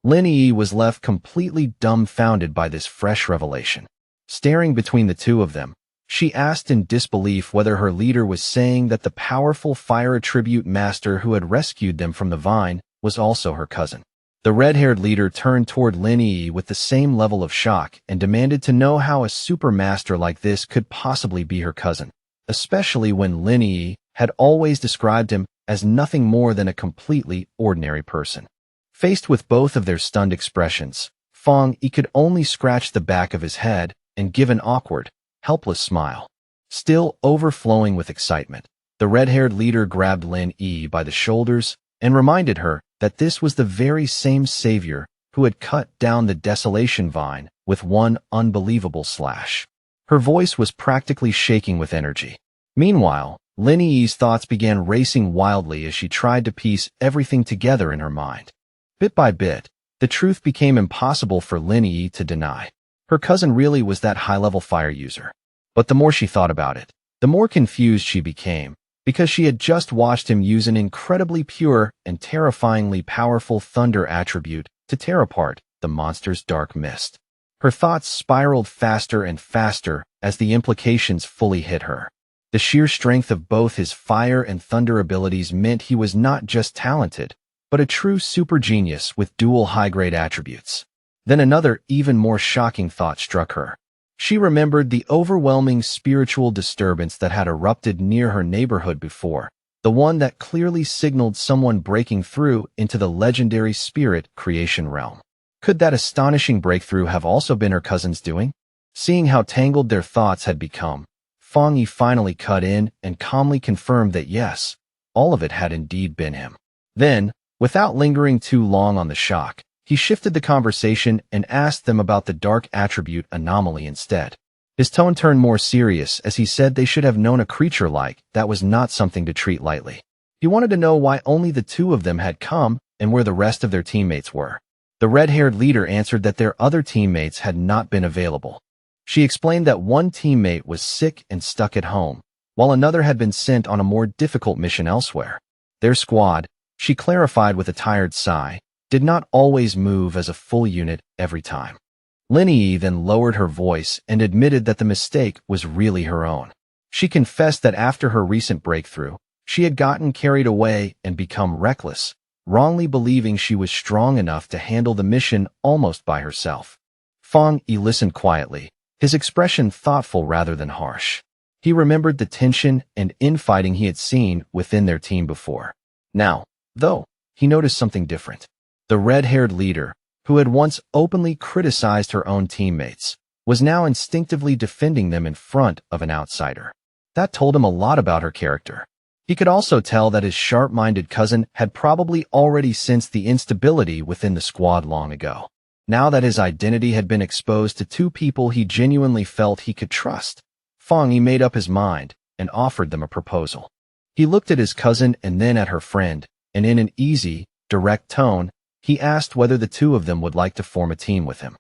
Lin Yi was left completely dumbfounded by this fresh revelation. Staring between the two of them, she asked in disbelief whether her leader was saying that the powerful fire attribute master who had rescued them from the vine was also her cousin. The red-haired leader turned toward Lin Yi with the same level of shock and demanded to know how a super master like this could possibly be her cousin, especially when Lin Yi had always described him as nothing more than a completely ordinary person. Faced with both of their stunned expressions, Fang Yi could only scratch the back of his head and give an awkward, helpless smile. Still overflowing with excitement, the red-haired leader grabbed Lin Yi by the shoulders and reminded her that this was the very same savior who had cut down the desolation vine with one unbelievable slash. Her voice was practically shaking with energy. Meanwhile, Lin Yi's thoughts began racing wildly as she tried to piece everything together in her mind. Bit by bit, the truth became impossible for Lin Yi to deny. Her cousin really was that high-level fire user. But the more she thought about it, the more confused she became, because she had just watched him use an incredibly pure and terrifyingly powerful thunder attribute to tear apart the monster's dark mist. Her thoughts spiraled faster and faster as the implications fully hit her. The sheer strength of both his fire and thunder abilities meant he was not just talented, but a true super genius with dual high-grade attributes. Then another, even more shocking thought struck her. She remembered the overwhelming spiritual disturbance that had erupted near her neighborhood before, the one that clearly signaled someone breaking through into the legendary spirit creation realm. Could that astonishing breakthrough have also been her cousin's doing? Seeing how tangled their thoughts had become, Fang Yi finally cut in and calmly confirmed that yes, all of it had indeed been him. Then, without lingering too long on the shock, he shifted the conversation and asked them about the dark attribute anomaly instead. His tone turned more serious as he said they should have known a creature like that was not something to treat lightly. He wanted to know why only the two of them had come and where the rest of their teammates were. The red-haired leader answered that their other teammates had not been available. She explained that one teammate was sick and stuck at home, while another had been sent on a more difficult mission elsewhere. Their squad, she clarified with a tired sigh, did not always move as a full unit every time. Lin Yi then lowered her voice and admitted that the mistake was really her own. She confessed that after her recent breakthrough, she had gotten carried away and become reckless, wrongly believing she was strong enough to handle the mission almost by herself. Fang Yi listened quietly, his expression thoughtful rather than harsh. He remembered the tension and infighting he had seen within their team before. Now, though, he noticed something different. The red-haired leader, who had once openly criticized her own teammates, was now instinctively defending them in front of an outsider. That told him a lot about her character. He could also tell that his sharp-minded cousin had probably already sensed the instability within the squad long ago. Now that his identity had been exposed to two people he genuinely felt he could trust, Fang Yi made up his mind and offered them a proposal. He looked at his cousin and then at her friend, and in an easy, direct tone, he asked whether the two of them would like to form a team with him.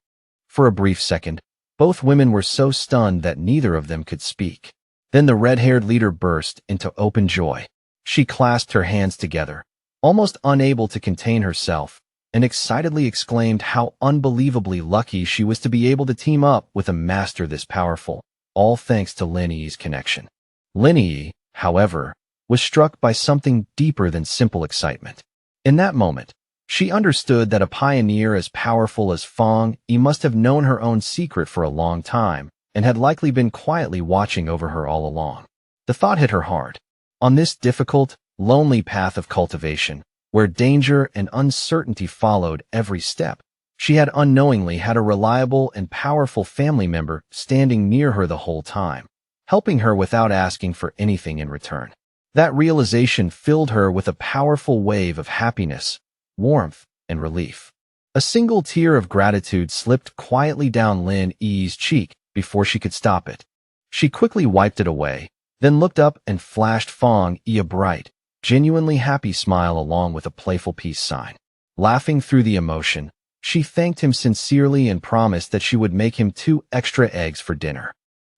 For a brief second, both women were so stunned that neither of them could speak. Then the red-haired leader burst into open joy. She clasped her hands together, almost unable to contain herself, and excitedly exclaimed how unbelievably lucky she was to be able to team up with a master this powerful, all thanks to Lin Yi's connection. Lin Yi, however, was struck by something deeper than simple excitement. In that moment, she understood that a pioneer as powerful as Fang Yi must have known her own secret for a long time and had likely been quietly watching over her all along. The thought hit her hard. On this difficult, lonely path of cultivation, where danger and uncertainty followed every step, she had unknowingly had a reliable and powerful family member standing near her the whole time, helping her without asking for anything in return. That realization filled her with a powerful wave of happiness, warmth, and relief. A single tear of gratitude slipped quietly down Lin Yi's cheek before she could stop it. She quickly wiped it away, then looked up and flashed Fang Yi a bright, genuinely happy smile along with a playful peace sign. Laughing through the emotion, she thanked him sincerely and promised that she would make him 2 extra eggs for dinner.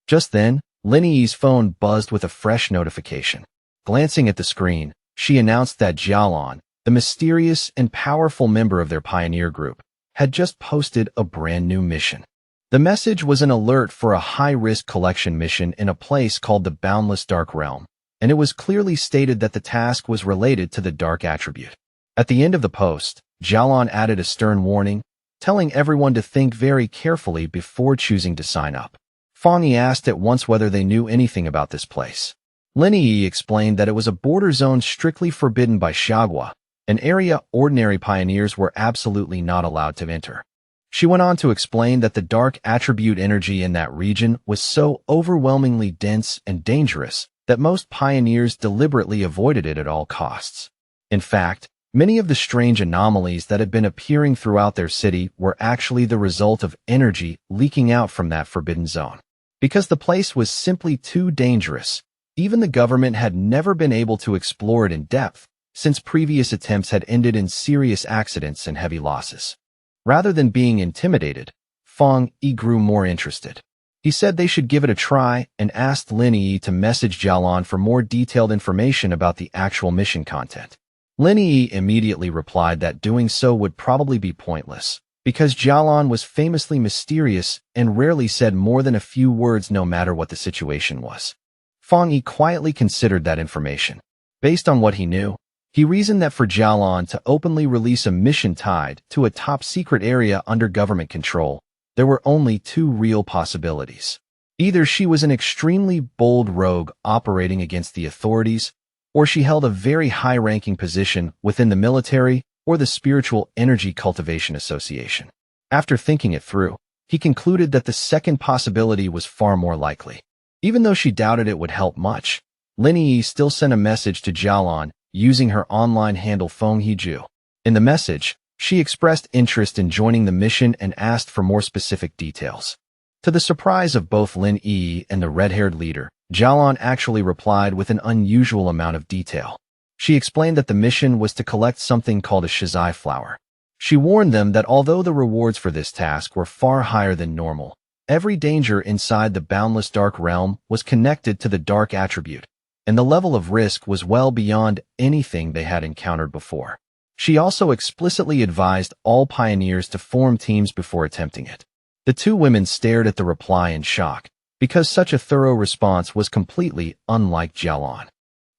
Just then, Lin Yi's phone buzzed with a fresh notification. Glancing at the screen, she announced that Jialan, the mysterious and powerful member of their pioneer group, had just posted a brand new mission. The message was an alert for a high-risk collection mission in a place called the Boundless Dark Realm, and it was clearly stated that the task was related to the dark attribute. At the end of the post, Jialon added a stern warning, telling everyone to think very carefully before choosing to sign up. Fang Yi asked at once whether they knew anything about this place. Lin Yi explained that it was a border zone strictly forbidden by Xiagua, an area ordinary pioneers were absolutely not allowed to enter. She went on to explain that the dark attribute energy in that region was so overwhelmingly dense and dangerous that most pioneers deliberately avoided it at all costs. In fact, many of the strange anomalies that had been appearing throughout their city were actually the result of energy leaking out from that forbidden zone. Because the place was simply too dangerous, even the government had never been able to explore it in depth, since previous attempts had ended in serious accidents and heavy losses. Rather than being intimidated, Fang Yi grew more interested. He said they should give it a try and asked Lin Yi to message Jialon for more detailed information about the actual mission content. Lin Yi immediately replied that doing so would probably be pointless, because Jialon was famously mysterious and rarely said more than a few words no matter what the situation was. Fang Yi quietly considered that information. Based on what he knew, he reasoned that for Jialon to openly release a mission tied to a top-secret area under government control, there were only two real possibilities. Either she was an extremely bold rogue operating against the authorities, or she held a very high-ranking position within the military or the Spiritual Energy Cultivation Association. After thinking it through, he concluded that the second possibility was far more likely. Even though she doubted it would help much, Lin Yi still sent a message to Jialon using her online handle Feng Heju. In the message, she expressed interest in joining the mission and asked for more specific details. To the surprise of both Lin Yi and the red-haired leader, Jialon actually replied with an unusual amount of detail. She explained that the mission was to collect something called a shizai flower. She warned them that although the rewards for this task were far higher than normal, every danger inside the boundless dark realm was connected to the dark attribute, and the level of risk was well beyond anything they had encountered before. She also explicitly advised all pioneers to form teams before attempting it. The two women stared at the reply in shock, because such a thorough response was completely unlike Jialon.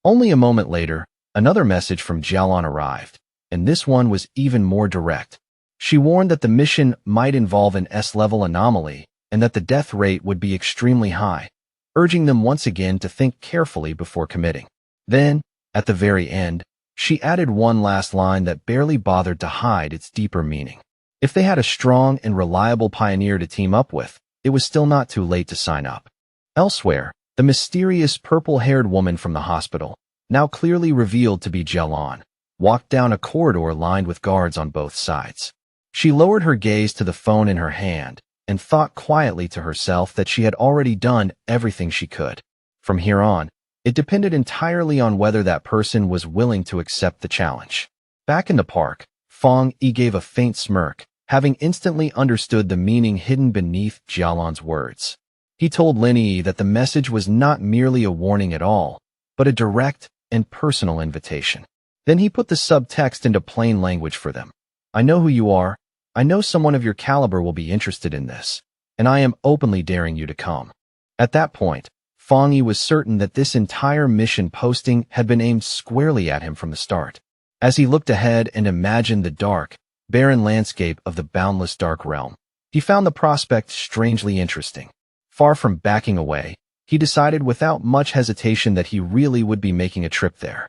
Only a moment later, another message from Jialon arrived, and this one was even more direct. She warned that the mission might involve an S-level anomaly and that the death rate would be extremely high, urging them once again to think carefully before committing. Then, at the very end, she added one last line that barely bothered to hide its deeper meaning. If they had a strong and reliable pioneer to team up with, it was still not too late to sign up. Elsewhere, the mysterious purple-haired woman from the hospital, now clearly revealed to be Jialon, walked down a corridor lined with guards on both sides. She lowered her gaze to the phone in her hand and thought quietly to herself that she had already done everything she could. From here on, it depended entirely on whether that person was willing to accept the challenge. Back in the park, Fang Yi gave a faint smirk, having instantly understood the meaning hidden beneath Jialon's words. He told Lin Yi that the message was not merely a warning at all, but a direct and personal invitation. Then he put the subtext into plain language for them. I know who you are. I know someone of your caliber will be interested in this, and I am openly daring you to come. At that point, Fang Yi was certain that this entire mission posting had been aimed squarely at him from the start. As he looked ahead and imagined the dark, barren landscape of the boundless dark realm, he found the prospect strangely interesting. Far from backing away, he decided without much hesitation that he really would be making a trip there.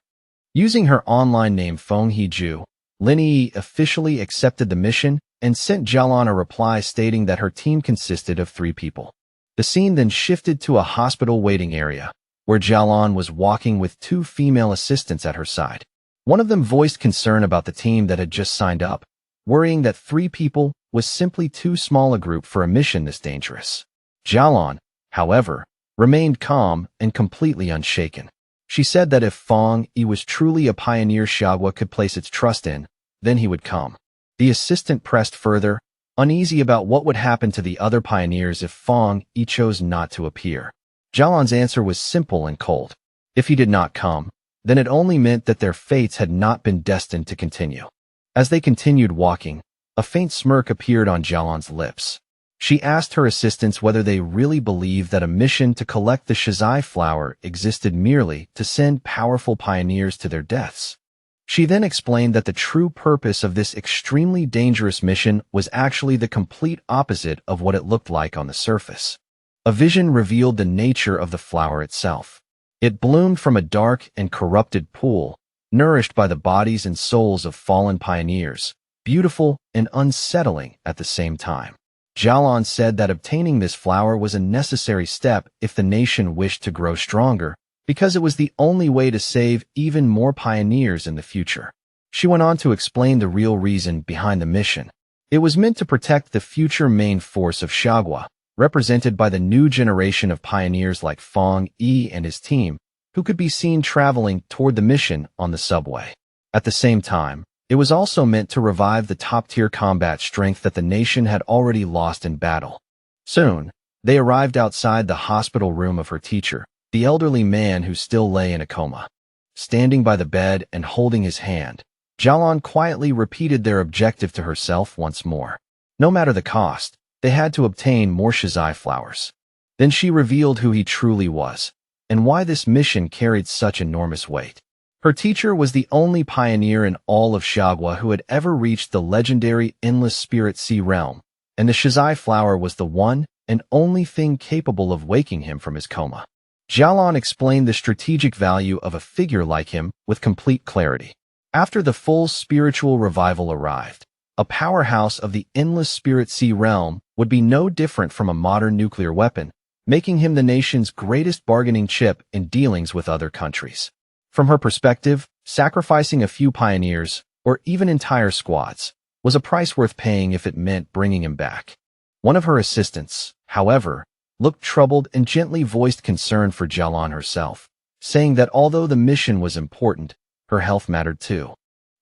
Using her online name Feng Heju, Lin Yi officially accepted the mission and sent Jialon a reply stating that her team consisted of 3 people. The scene then shifted to a hospital waiting area, where Jialon was walking with 2 female assistants at her side. One of them voiced concern about the team that had just signed up, worrying that 3 people was simply too small a group for a mission this dangerous. Jialon, however, remained calm and completely unshaken. She said that if Fang Yi was truly a pioneer Xiagua could place its trust in, then he would come. The assistant pressed further, uneasy about what would happen to the other pioneers if Fang Yi chose not to appear. Jialon's answer was simple and cold. If he did not come, then it only meant that their fates had not been destined to continue. As they continued walking, A faint smirk appeared on Jialan's lips. She asked her assistants whether they really believed that a mission to collect the Shizai flower existed merely to send powerful pioneers to their deaths. She then explained that the true purpose of this extremely dangerous mission was actually the complete opposite of what it looked like on the surface. A vision revealed the nature of the flower itself. It bloomed from a dark and corrupted pool, nourished by the bodies and souls of fallen pioneers, beautiful and unsettling at the same time. Jialan said that obtaining this flower was a necessary step if the nation wished to grow stronger, because it was the only way to save even more pioneers in the future. She went on to explain the real reason behind the mission. It was meant to protect the future main force of Xiagua, represented by the new generation of pioneers like Fang Yi and his team, who could be seen traveling toward the mission on the subway. At the same time, it was also meant to revive the top-tier combat strength that the nation had already lost in battle. Soon, they arrived outside the hospital room of her teacher, the elderly man who still lay in a coma. Standing by the bed and holding his hand, Jialan quietly repeated their objective to herself once more. No matter the cost, they had to obtain more Shizai flowers. Then she revealed who he truly was, and why this mission carried such enormous weight. Her teacher was the only pioneer in all of Xiagua who had ever reached the legendary Endless Spirit Sea realm, and the Shizai flower was the one and only thing capable of waking him from his coma. Jialan explained the strategic value of a figure like him with complete clarity. After the full spiritual revival arrived, a powerhouse of the Endless Spirit Sea realm would be no different from a modern nuclear weapon, making him the nation's greatest bargaining chip in dealings with other countries. From her perspective, sacrificing a few pioneers, or even entire squads, was a price worth paying if it meant bringing him back. One of her assistants, however, looked troubled and gently voiced concern for Jialan herself, saying that although the mission was important, her health mattered too.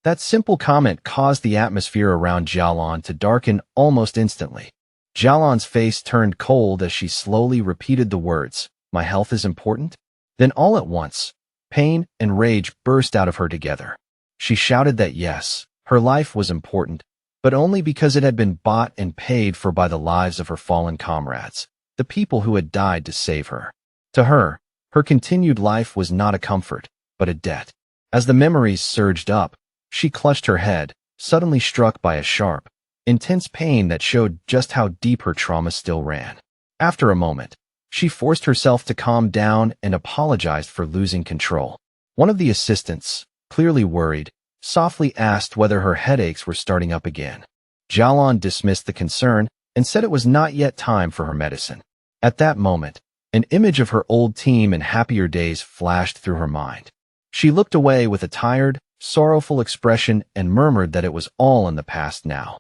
That simple comment caused the atmosphere around Jialan to darken almost instantly. Jialan's face turned cold as she slowly repeated the words, "My health is important?" Then all at once, pain and rage burst out of her together. She shouted that yes, her life was important, but only because it had been bought and paid for by the lives of her fallen comrades, the people who had died to save her. To her, her continued life was not a comfort, but a debt. As the memories surged up, she clutched her head, suddenly struck by a sharp, intense pain that showed just how deep her trauma still ran. After a moment, she forced herself to calm down and apologized for losing control. One of the assistants, clearly worried, softly asked whether her headaches were starting up again. Jialan dismissed the concern and said it was not yet time for her medicine. At that moment, an image of her old team and happier days flashed through her mind. She looked away with a tired, sorrowful expression and murmured that it was all in the past now.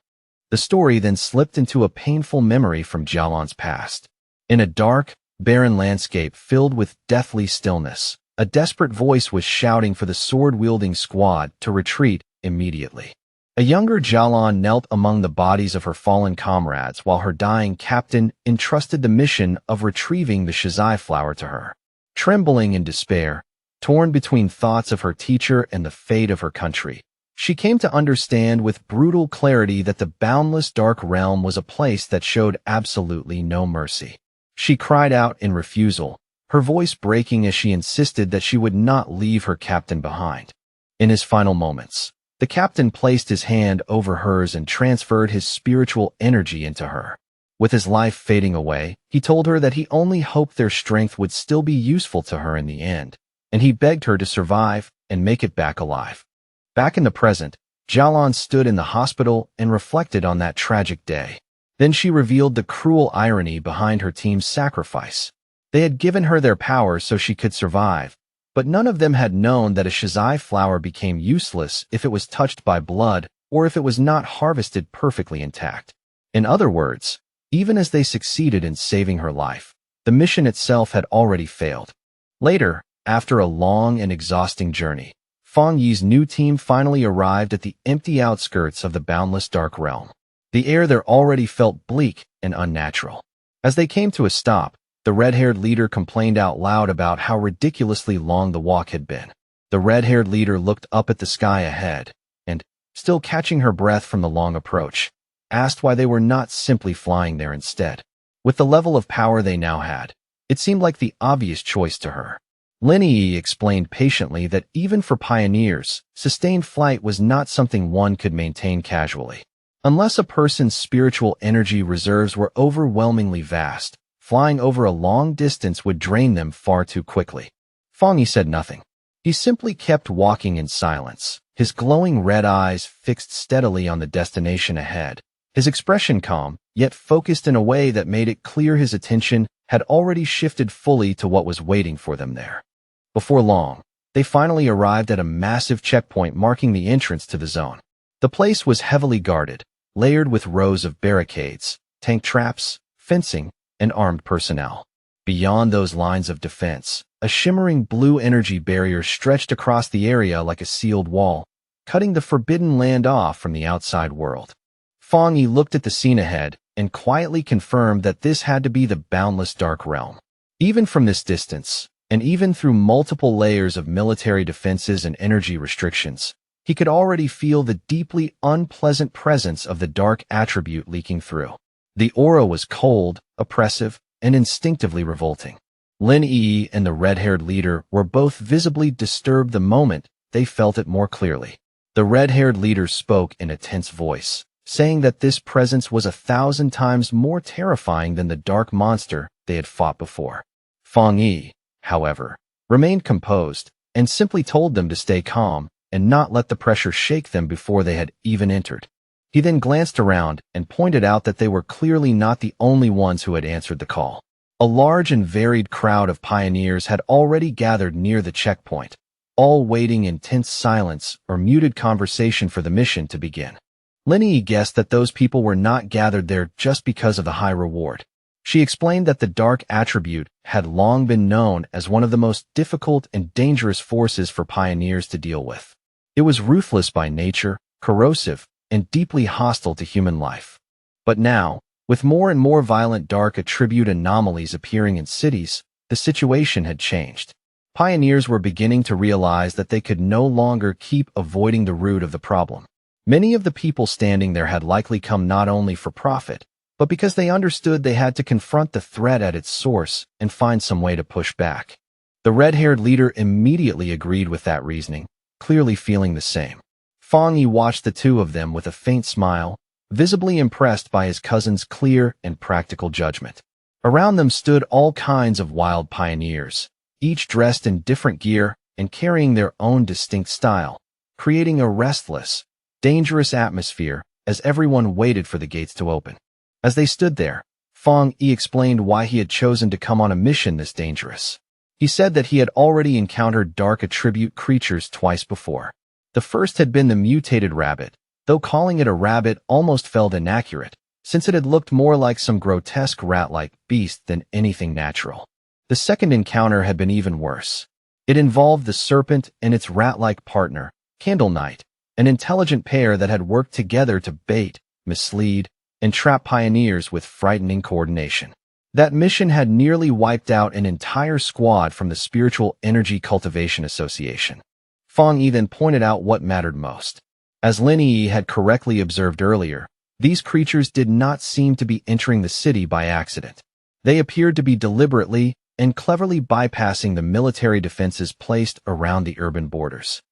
The story then slipped into a painful memory from Jialan's past. In a dark, barren landscape filled with deathly stillness, a desperate voice was shouting for the sword-wielding squad to retreat immediately. A younger Jialan knelt among the bodies of her fallen comrades while her dying captain entrusted the mission of retrieving the Shizai flower to her. Trembling in despair, torn between thoughts of her teacher and the fate of her country, she came to understand with brutal clarity that the boundless dark realm was a place that showed absolutely no mercy. She cried out in refusal, her voice breaking as she insisted that she would not leave her captain behind. In his final moments, the captain placed his hand over hers and transferred his spiritual energy into her. With his life fading away, he told her that he only hoped their strength would still be useful to her in the end, and he begged her to survive and make it back alive. Back in the present, Jialan stood in the hospital and reflected on that tragic day. Then she revealed the cruel irony behind her team's sacrifice. They had given her their power so she could survive, but none of them had known that a Shizai flower became useless if it was touched by blood or if it was not harvested perfectly intact. In other words, even as they succeeded in saving her life, the mission itself had already failed. Later, after a long and exhausting journey, Fang Yi's new team finally arrived at the empty outskirts of the boundless dark realm. The air there already felt bleak and unnatural. As they came to a stop, the red-haired leader complained out loud about how ridiculously long the walk had been. The red-haired leader looked up at the sky ahead, and, still catching her breath from the long approach, asked why they were not simply flying there instead. With the level of power they now had, it seemed like the obvious choice to her. Lin Yi explained patiently that even for pioneers, sustained flight was not something one could maintain casually. Unless a person's spiritual energy reserves were overwhelmingly vast, flying over a long distance would drain them far too quickly. Fang Yi said nothing. He simply kept walking in silence, his glowing red eyes fixed steadily on the destination ahead. His expression calm, yet focused in a way that made it clear his attention had already shifted fully to what was waiting for them there. Before long, they finally arrived at a massive checkpoint marking the entrance to the zone. The place was heavily guarded, layered with rows of barricades, tank traps, fencing, and armed personnel. Beyond those lines of defense, a shimmering blue energy barrier stretched across the area like a sealed wall, cutting the forbidden land off from the outside world. Fang Yi looked at the scene ahead and quietly confirmed that this had to be the boundless dark realm. Even from this distance, and even through multiple layers of military defenses and energy restrictions, he could already feel the deeply unpleasant presence of the dark attribute leaking through. The aura was cold, oppressive, and instinctively revolting. Lin Yi and the red-haired leader were both visibly disturbed the moment they felt it more clearly. The red-haired leader spoke in a tense voice, saying that this presence was 1,000 times more terrifying than the dark monster they had fought before. Fang Yi, however, remained composed and simply told them to stay calm and not let the pressure shake them before they had even entered. He then glanced around and pointed out that they were clearly not the only ones who had answered the call. A large and varied crowd of pioneers had already gathered near the checkpoint, all waiting in tense silence or muted conversation for the mission to begin. Lin Yi guessed that those people were not gathered there just because of the high reward. She explained that the dark attribute had long been known as one of the most difficult and dangerous forces for pioneers to deal with. It was ruthless by nature, corrosive, and deeply hostile to human life. But now, with more and more violent dark attribute anomalies appearing in cities, the situation had changed. Pioneers were beginning to realize that they could no longer keep avoiding the root of the problem. Many of the people standing there had likely come not only for profit, but because they understood they had to confront the threat at its source and find some way to push back. The red-haired leader immediately agreed with that reasoning, clearly feeling the same. Fang Yi watched the two of them with a faint smile, visibly impressed by his cousin's clear and practical judgment. Around them stood all kinds of wild pioneers, each dressed in different gear and carrying their own distinct style, creating a restless, dangerous atmosphere as everyone waited for the gates to open. As they stood there, Fang Yi explained why he had chosen to come on a mission this dangerous. He said that he had already encountered dark attribute creatures twice before. The first had been the mutated rabbit, though calling it a rabbit almost felt inaccurate, since it had looked more like some grotesque rat-like beast than anything natural. The second encounter had been even worse. It involved the serpent and its rat-like partner, Candle Knight, an intelligent pair that had worked together to bait, mislead, and trap pioneers with frightening coordination. That mission had nearly wiped out an entire squad from the Spiritual Energy Cultivation Association. Fang Yi then pointed out what mattered most. As Lin Yi had correctly observed earlier, these creatures did not seem to be entering the city by accident. They appeared to be deliberately and cleverly bypassing the military defenses placed around the urban borders.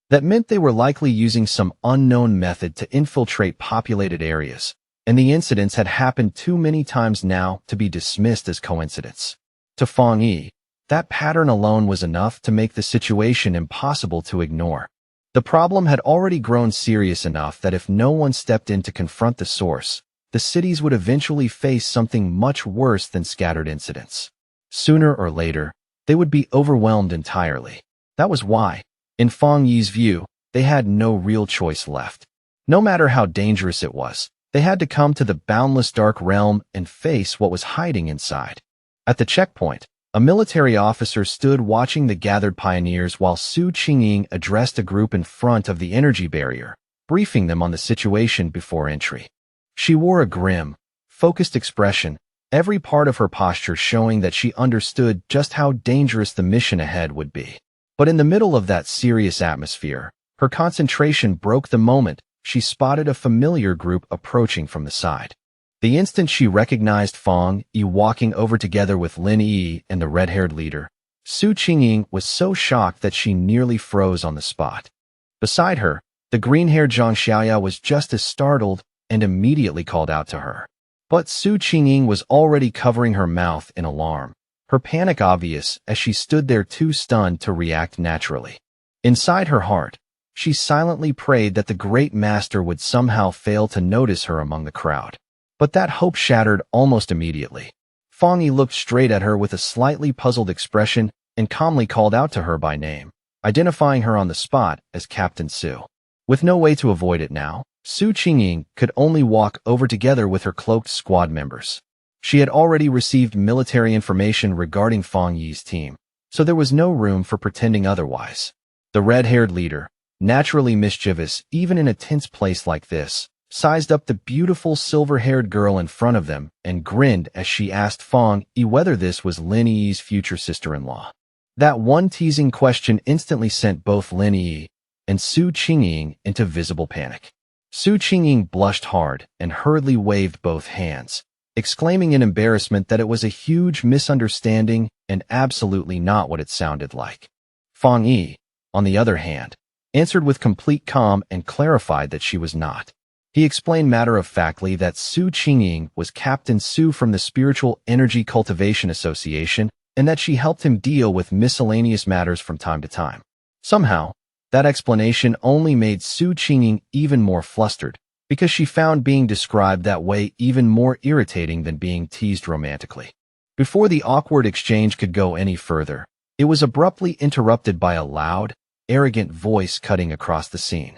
That meant they were likely using some unknown method to infiltrate populated areas, and the incidents had happened too many times now to be dismissed as coincidence. To Fang Yi, that pattern alone was enough to make the situation impossible to ignore. The problem had already grown serious enough that if no one stepped in to confront the source, the cities would eventually face something much worse than scattered incidents. Sooner or later, they would be overwhelmed entirely. That was why, in Fang Yi's view, they had no real choice left. No matter how dangerous it was, they had to come to the boundless dark realm and face what was hiding inside. At the checkpoint, a military officer stood watching the gathered pioneers while Su Qingying addressed a group in front of the energy barrier, briefing them on the situation before entry. She wore a grim, focused expression, every part of her posture showing that she understood just how dangerous the mission ahead would be. But in the middle of that serious atmosphere, her concentration broke the moment, she spotted a familiar group approaching from the side. The instant she recognized Fang Yi walking over together with Lin Yi and the red-haired leader, Su Qingying was so shocked that she nearly froze on the spot. Beside her, the green-haired Zhang Xiaoya was just as startled and immediately called out to her. But Su Qingying was already covering her mouth in alarm, her panic obvious as she stood there too stunned to react naturally. Inside her heart, she silently prayed that the great master would somehow fail to notice her among the crowd. But that hope shattered almost immediately. Fang Yi looked straight at her with a slightly puzzled expression and calmly called out to her by name, identifying her on the spot as Captain Su. With no way to avoid it now, Su Qingying could only walk over together with her cloaked squad members. She had already received military information regarding Fang Yi's team, so there was no room for pretending otherwise. The red-haired leader, naturally mischievous even in a tense place like this, sized up the beautiful silver-haired girl in front of them and grinned as she asked Fang Yi whether this was Lin Yi's future sister-in-law. That one teasing question instantly sent both Lin Yi and Su Qingying into visible panic. Su Qingying blushed hard and hurriedly waved both hands, exclaiming in embarrassment that it was a huge misunderstanding and absolutely not what it sounded like. Fang Yi, on the other hand, answered with complete calm and clarified that she was not. He explained matter-of-factly that Su Qingying was Captain Su from the Spiritual Energy Cultivation Association and that she helped him deal with miscellaneous matters from time to time. Somehow, that explanation only made Su Qingying even more flustered, because she found being described that way even more irritating than being teased romantically. Before the awkward exchange could go any further, it was abruptly interrupted by a loud, arrogant voice cutting across the scene.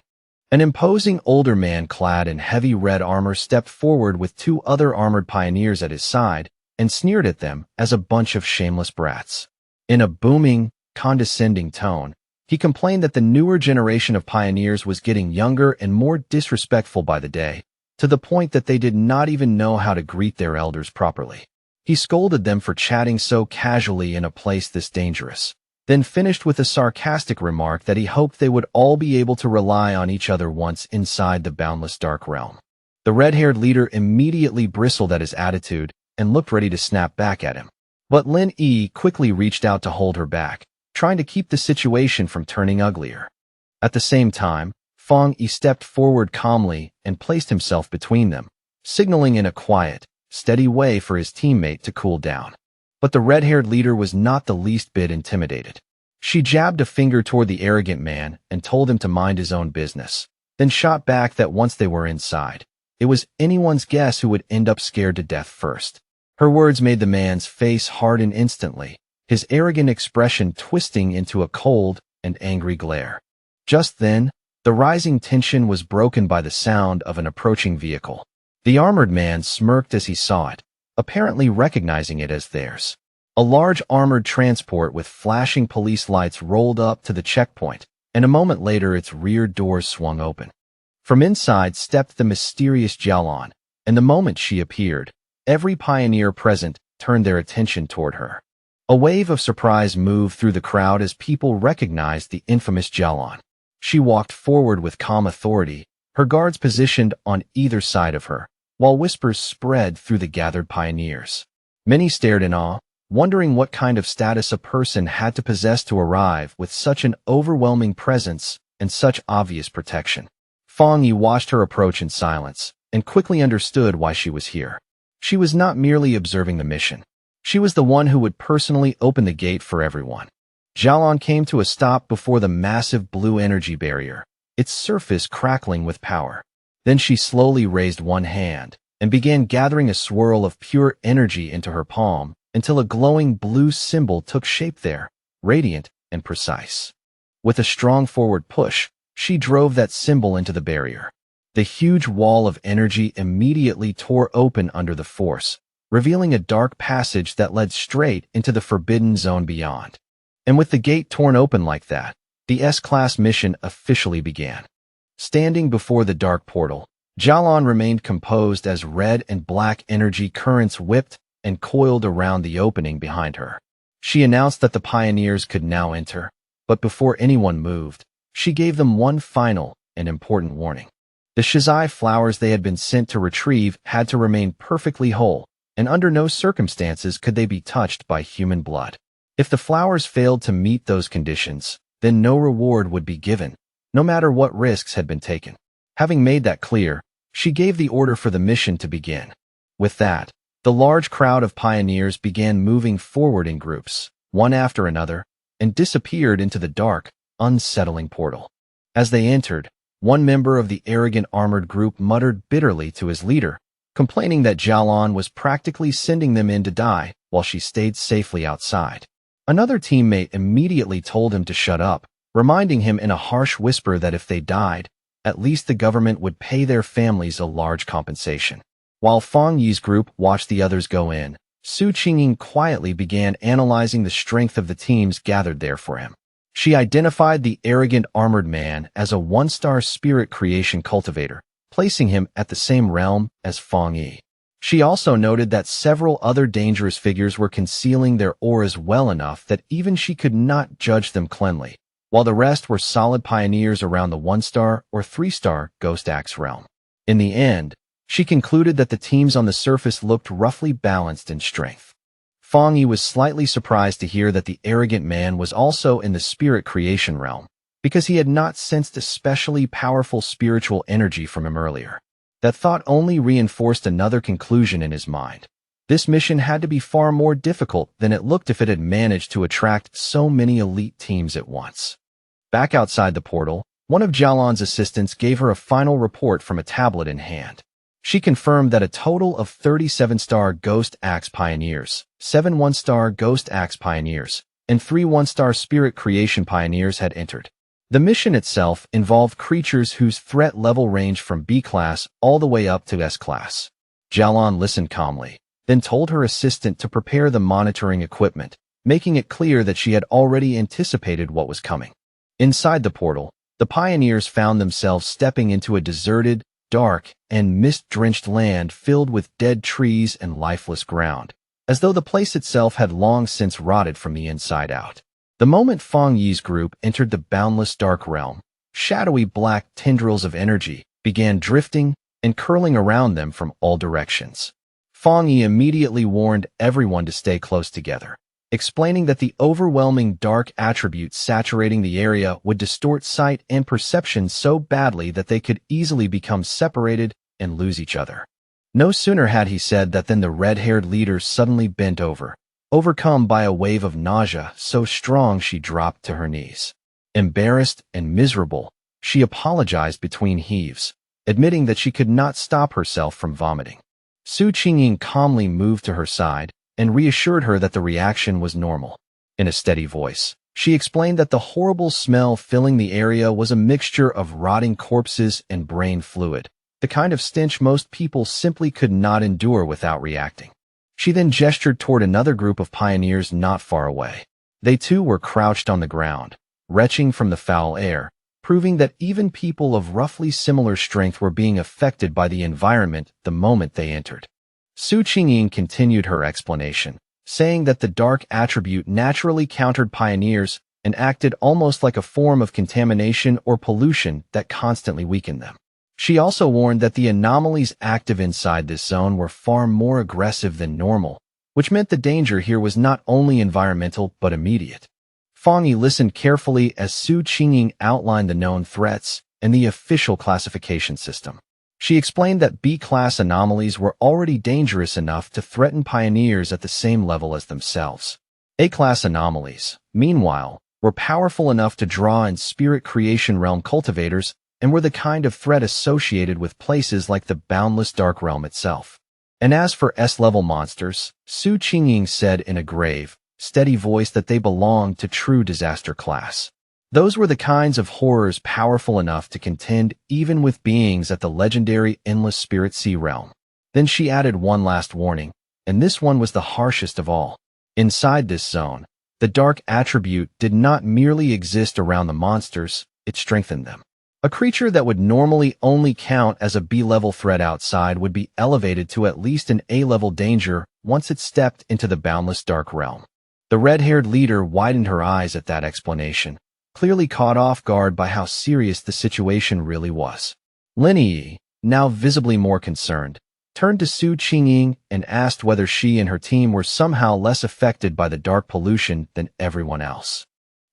An imposing older man clad in heavy red armor stepped forward with two other armored pioneers at his side and sneered at them as a bunch of shameless brats. In a booming, condescending tone, he complained that the newer generation of pioneers was getting younger and more disrespectful by the day, to the point that they did not even know how to greet their elders properly. He scolded them for chatting so casually in a place this dangerous, then finished with a sarcastic remark that he hoped they would all be able to rely on each other once inside the boundless dark realm. The red-haired leader immediately bristled at his attitude and looked ready to snap back at him. But Lin Yi quickly reached out to hold her back, trying to keep the situation from turning uglier. At the same time, Fang Yi stepped forward calmly and placed himself between them, signaling in a quiet, steady way for his teammate to cool down. But the red-haired leader was not the least bit intimidated. She jabbed a finger toward the arrogant man and told him to mind his own business, then shot back that once they were inside, it was anyone's guess who would end up scared to death first. Her words made the man's face harden instantly, his arrogant expression twisting into a cold and angry glare. Just then, the rising tension was broken by the sound of an approaching vehicle. The armored man smirked as he saw it, apparently recognizing it as theirs. A large armored transport with flashing police lights rolled up to the checkpoint, and a moment later its rear doors swung open. From inside stepped the mysterious Jialan, and the moment she appeared, every pioneer present turned their attention toward her. A wave of surprise moved through the crowd as people recognized the infamous Jialan. She walked forward with calm authority, her guards positioned on either side of her, while whispers spread through the gathered pioneers. Many stared in awe, wondering what kind of status a person had to possess to arrive with such an overwhelming presence and such obvious protection. Fang Yi watched her approach in silence and quickly understood why she was here. She was not merely observing the mission. She was the one who would personally open the gate for everyone. Jialan came to a stop before the massive blue energy barrier, its surface crackling with power. Then she slowly raised one hand and began gathering a swirl of pure energy into her palm until a glowing blue symbol took shape there, radiant and precise. With a strong forward push, she drove that symbol into the barrier. The huge wall of energy immediately tore open under the force, revealing a dark passage that led straight into the forbidden zone beyond. And with the gate torn open like that, the S-Class mission officially began. Standing before the dark portal, Jialan remained composed as red and black energy currents whipped and coiled around the opening behind her. She announced that the pioneers could now enter, but before anyone moved, she gave them one final and important warning. The shizai flowers they had been sent to retrieve had to remain perfectly whole, and under no circumstances could they be touched by human blood. If the flowers failed to meet those conditions, then no reward would be given, no matter what risks had been taken. Having made that clear, she gave the order for the mission to begin. With that, the large crowd of pioneers began moving forward in groups, one after another, and disappeared into the dark, unsettling portal. As they entered, one member of the arrogant armored group muttered bitterly to his leader, complaining that Jialan was practically sending them in to die while she stayed safely outside. Another teammate immediately told him to shut up, reminding him in a harsh whisper that if they died, at least the government would pay their families a large compensation. While Fang Yi's group watched the others go in, Su Qingying quietly began analyzing the strength of the teams gathered there for him. She identified the arrogant armored man as a one-star spirit creation cultivator, placing him at the same realm as Fang Yi. She also noted that several other dangerous figures were concealing their auras well enough that even she could not judge them cleanly, while the rest were solid pioneers around the 1-star or 3-star Ghost Axe realm. In the end, she concluded that the teams on the surface looked roughly balanced in strength. Fang Yi was slightly surprised to hear that the arrogant man was also in the spirit creation realm, because he had not sensed especially powerful spiritual energy from him earlier. That thought only reinforced another conclusion in his mind. This mission had to be far more difficult than it looked if it had managed to attract so many elite teams at once. Back outside the portal, one of Jialan's assistants gave her a final report from a tablet in hand. She confirmed that a total of 37-star Ghost Axe Pioneers, 7 1-star Ghost Axe Pioneers, and 3 1-star Spirit Creation Pioneers had entered. The mission itself involved creatures whose threat level ranged from B-class all the way up to S-class. Jialan listened calmly, then told her assistant to prepare the monitoring equipment, making it clear that she had already anticipated what was coming. Inside the portal, the pioneers found themselves stepping into a deserted, dark, and mist-drenched land filled with dead trees and lifeless ground, as though the place itself had long since rotted from the inside out. The moment Fang Yi's group entered the boundless dark realm, shadowy black tendrils of energy began drifting and curling around them from all directions. Fang Yi immediately warned everyone to stay close together, explaining that the overwhelming dark attributes saturating the area would distort sight and perception so badly that they could easily become separated and lose each other. No sooner had he said that than the red-haired leader suddenly bent over, overcome by a wave of nausea so strong she dropped to her knees. Embarrassed and miserable, she apologized between heaves, admitting that she could not stop herself from vomiting. Su Qingying calmly moved to her side and reassured her that the reaction was normal. In a steady voice, she explained that the horrible smell filling the area was a mixture of rotting corpses and brain fluid, the kind of stench most people simply could not endure without reacting. She then gestured toward another group of pioneers not far away. They too were crouched on the ground, retching from the foul air, proving that even people of roughly similar strength were being affected by the environment the moment they entered. Su Qingying continued her explanation, saying that the dark attribute naturally countered pioneers and acted almost like a form of contamination or pollution that constantly weakened them. She also warned that the anomalies active inside this zone were far more aggressive than normal, which meant the danger here was not only environmental but immediate. Fang Yi listened carefully as Su Qingying outlined the known threats and the official classification system. She explained that B-class anomalies were already dangerous enough to threaten pioneers at the same level as themselves. A-class anomalies, meanwhile, were powerful enough to draw in spirit creation realm cultivators and were the kind of threat associated with places like the boundless dark realm itself. And as for S-level monsters, Su Qingying said in a grave, steady voice that they belonged to true disaster class. Those were the kinds of horrors powerful enough to contend even with beings at the legendary Endless Spirit Sea realm. Then she added one last warning, and this one was the harshest of all. Inside this zone, the dark attribute did not merely exist around the monsters, it strengthened them. A creature that would normally only count as a B-level threat outside would be elevated to at least an A-level danger once it stepped into the boundless dark realm. The red-haired leader widened her eyes at that explanation, clearly caught off guard by how serious the situation really was. Lin Yi, now visibly more concerned, turned to Su Qingying and asked whether she and her team were somehow less affected by the dark pollution than everyone else.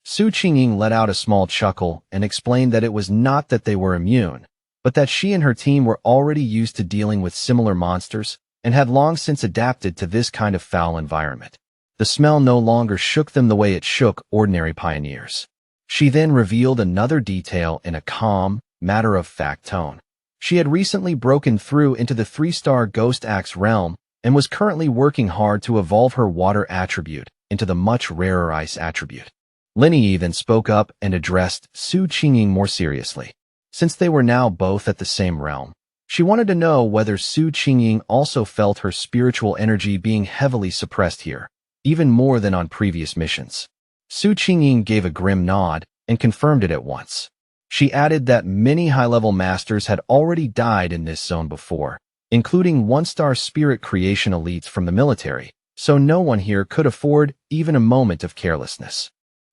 Su Qingying let out a small chuckle and explained that it was not that they were immune, but that she and her team were already used to dealing with similar monsters and had long since adapted to this kind of foul environment. The smell no longer shook them the way it shook ordinary pioneers. She then revealed another detail in a calm, matter-of-fact tone. She had recently broken through into the 3-star Ghost Axe realm and was currently working hard to evolve her water attribute into the much rarer ice attribute. Lin Yi then spoke up and addressed Su Qingying more seriously. Since they were now both at the same realm, she wanted to know whether Su Qingying also felt her spiritual energy being heavily suppressed here, even more than on previous missions. Su Qingying gave a grim nod and confirmed it at once. She added that many high-level masters had already died in this zone before, including 1-star spirit creation elites from the military, so no one here could afford even a moment of carelessness.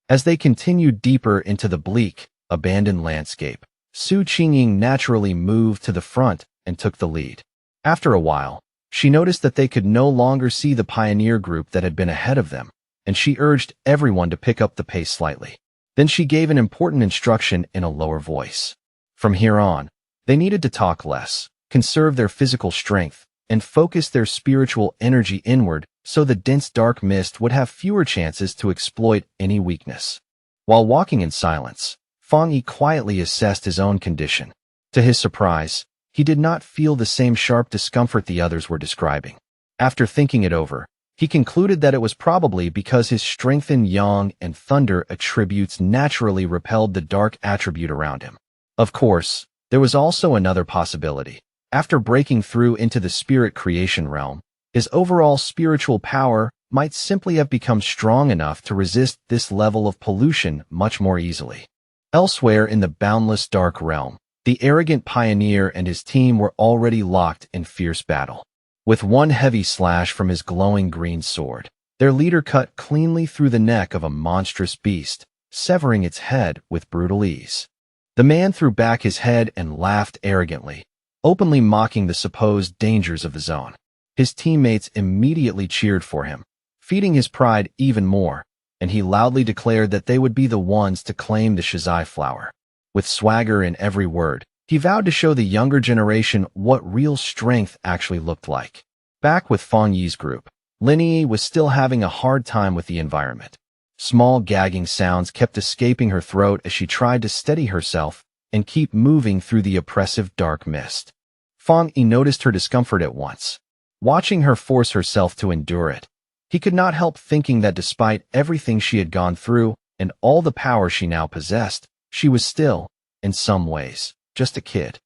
As they continued deeper into the bleak, abandoned landscape, Su Qingying naturally moved to the front and took the lead. After a while, she noticed that they could no longer see the pioneer group that had been ahead of them, and she urged everyone to pick up the pace slightly. Then she gave an important instruction in a lower voice. From here on, they needed to talk less, conserve their physical strength, and focus their spiritual energy inward so the dense dark mist would have fewer chances to exploit any weakness. While walking in silence, Fang Yi quietly assessed his own condition. To his surprise, he did not feel the same sharp discomfort the others were describing. After thinking it over, he concluded that it was probably because his strengthened yang and thunder attributes naturally repelled the dark attribute around him. Of course, there was also another possibility. After breaking through into the spirit creation realm, his overall spiritual power might simply have become strong enough to resist this level of pollution much more easily. Elsewhere in the boundless dark realm, the arrogant pioneer and his team were already locked in fierce battle. With one heavy slash from his glowing green sword, their leader cut cleanly through the neck of a monstrous beast, severing its head with brutal ease. The man threw back his head and laughed arrogantly, openly mocking the supposed dangers of the zone. His teammates immediately cheered for him, feeding his pride even more, and he loudly declared that they would be the ones to claim the Shizai flower. With swagger in every word, he vowed to show the younger generation what real strength actually looked like. Back with Fang Yi's group, Lin Yi was still having a hard time with the environment. Small gagging sounds kept escaping her throat as she tried to steady herself and keep moving through the oppressive dark mist. Fang Yi noticed her discomfort at once. Watching her force herself to endure it, he could not help thinking that despite everything she had gone through and all the power she now possessed, she was still, in some ways, just a kid.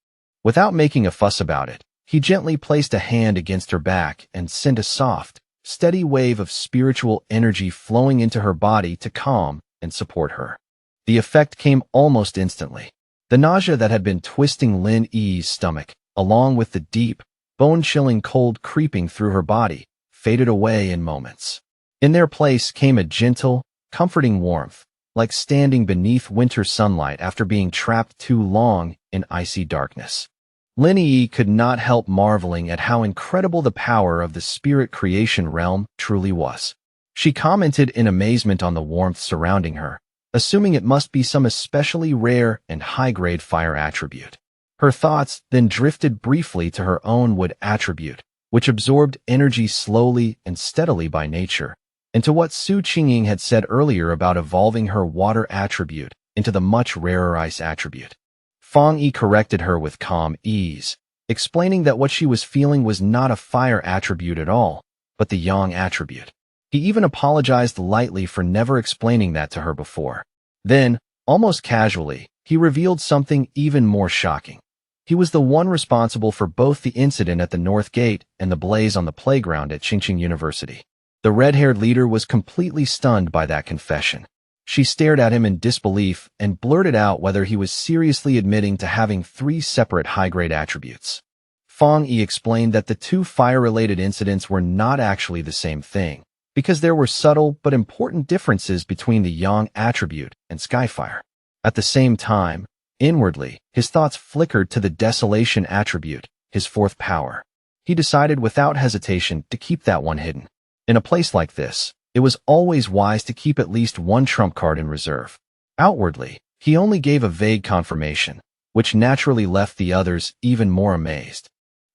Without making a fuss about it, he gently placed a hand against her back and sent a soft, steady wave of spiritual energy flowing into her body to calm and support her. The effect came almost instantly. The nausea that had been twisting Lin Yi's stomach, along with the deep, bone-chilling cold creeping through her body, faded away in moments. In their place came a gentle, comforting warmth, like standing beneath winter sunlight after being trapped too long in icy darkness. Lin Yi could not help marveling at how incredible the power of the spirit creation realm truly was. She commented in amazement on the warmth surrounding her, assuming it must be some especially rare and high-grade fire attribute. Her thoughts then drifted briefly to her own wood attribute, which absorbed energy slowly and steadily by nature, and to what Su Qingying had said earlier about evolving her water attribute into the much rarer ice attribute. Fang Yi corrected her with calm ease, explaining that what she was feeling was not a fire attribute at all, but the yang attribute. He even apologized lightly for never explaining that to her before. Then, almost casually, he revealed something even more shocking. He was the one responsible for both the incident at the North Gate and the blaze on the playground at Qingqing University. The red-haired leader was completely stunned by that confession. She stared at him in disbelief and blurted out whether he was seriously admitting to having 3 separate high-grade attributes. Fang Yi explained that the 2 fire-related incidents were not actually the same thing, because there were subtle but important differences between the yang attribute and Skyfire. At the same time, Inwardly, his thoughts flickered to the desolation attribute, his fourth power. He decided without hesitation to keep that one hidden. In a place like this, it was always wise to keep at least one trump card in reserve. Outwardly, he only gave a vague confirmation, which naturally left the others even more amazed.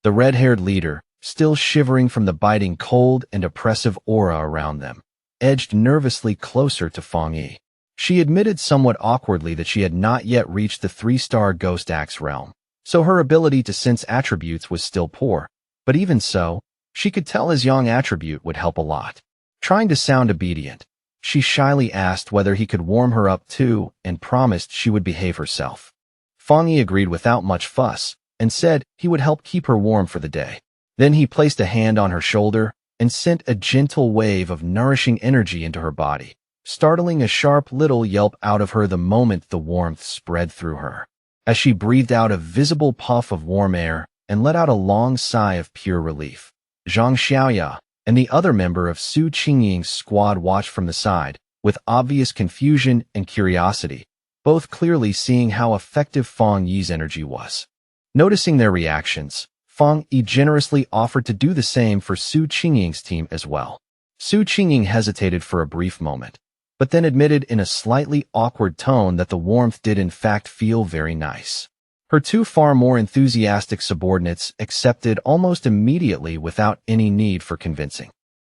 The red-haired leader, still shivering from the biting cold and oppressive aura around them, edged nervously closer to Feng Yi. She admitted somewhat awkwardly that she had not yet reached the 3-star Ghost Axe realm, so her ability to sense attributes was still poor, but even so, she could tell his Yang attribute would help a lot. Trying to sound obedient, she shyly asked whether he could warm her up too and promised she would behave herself. Feng Yi agreed without much fuss and said he would help keep her warm for the day. Then he placed a hand on her shoulder and sent a gentle wave of nourishing energy into her body, startling a sharp little yelp out of her the moment the warmth spread through her. As she breathed out a visible puff of warm air and let out a long sigh of pure relief, Zhang Xiaoya and the other member of Su Qingying's squad watched from the side, with obvious confusion and curiosity, both clearly seeing how effective Feng Yi's energy was. Noticing their reactions, Feng Yi generously offered to do the same for Su Qingying's team as well. Su Qingying hesitated for a brief moment, but then admitted in a slightly awkward tone that the warmth did in fact feel very nice. Her two far more enthusiastic subordinates accepted almost immediately without any need for convincing.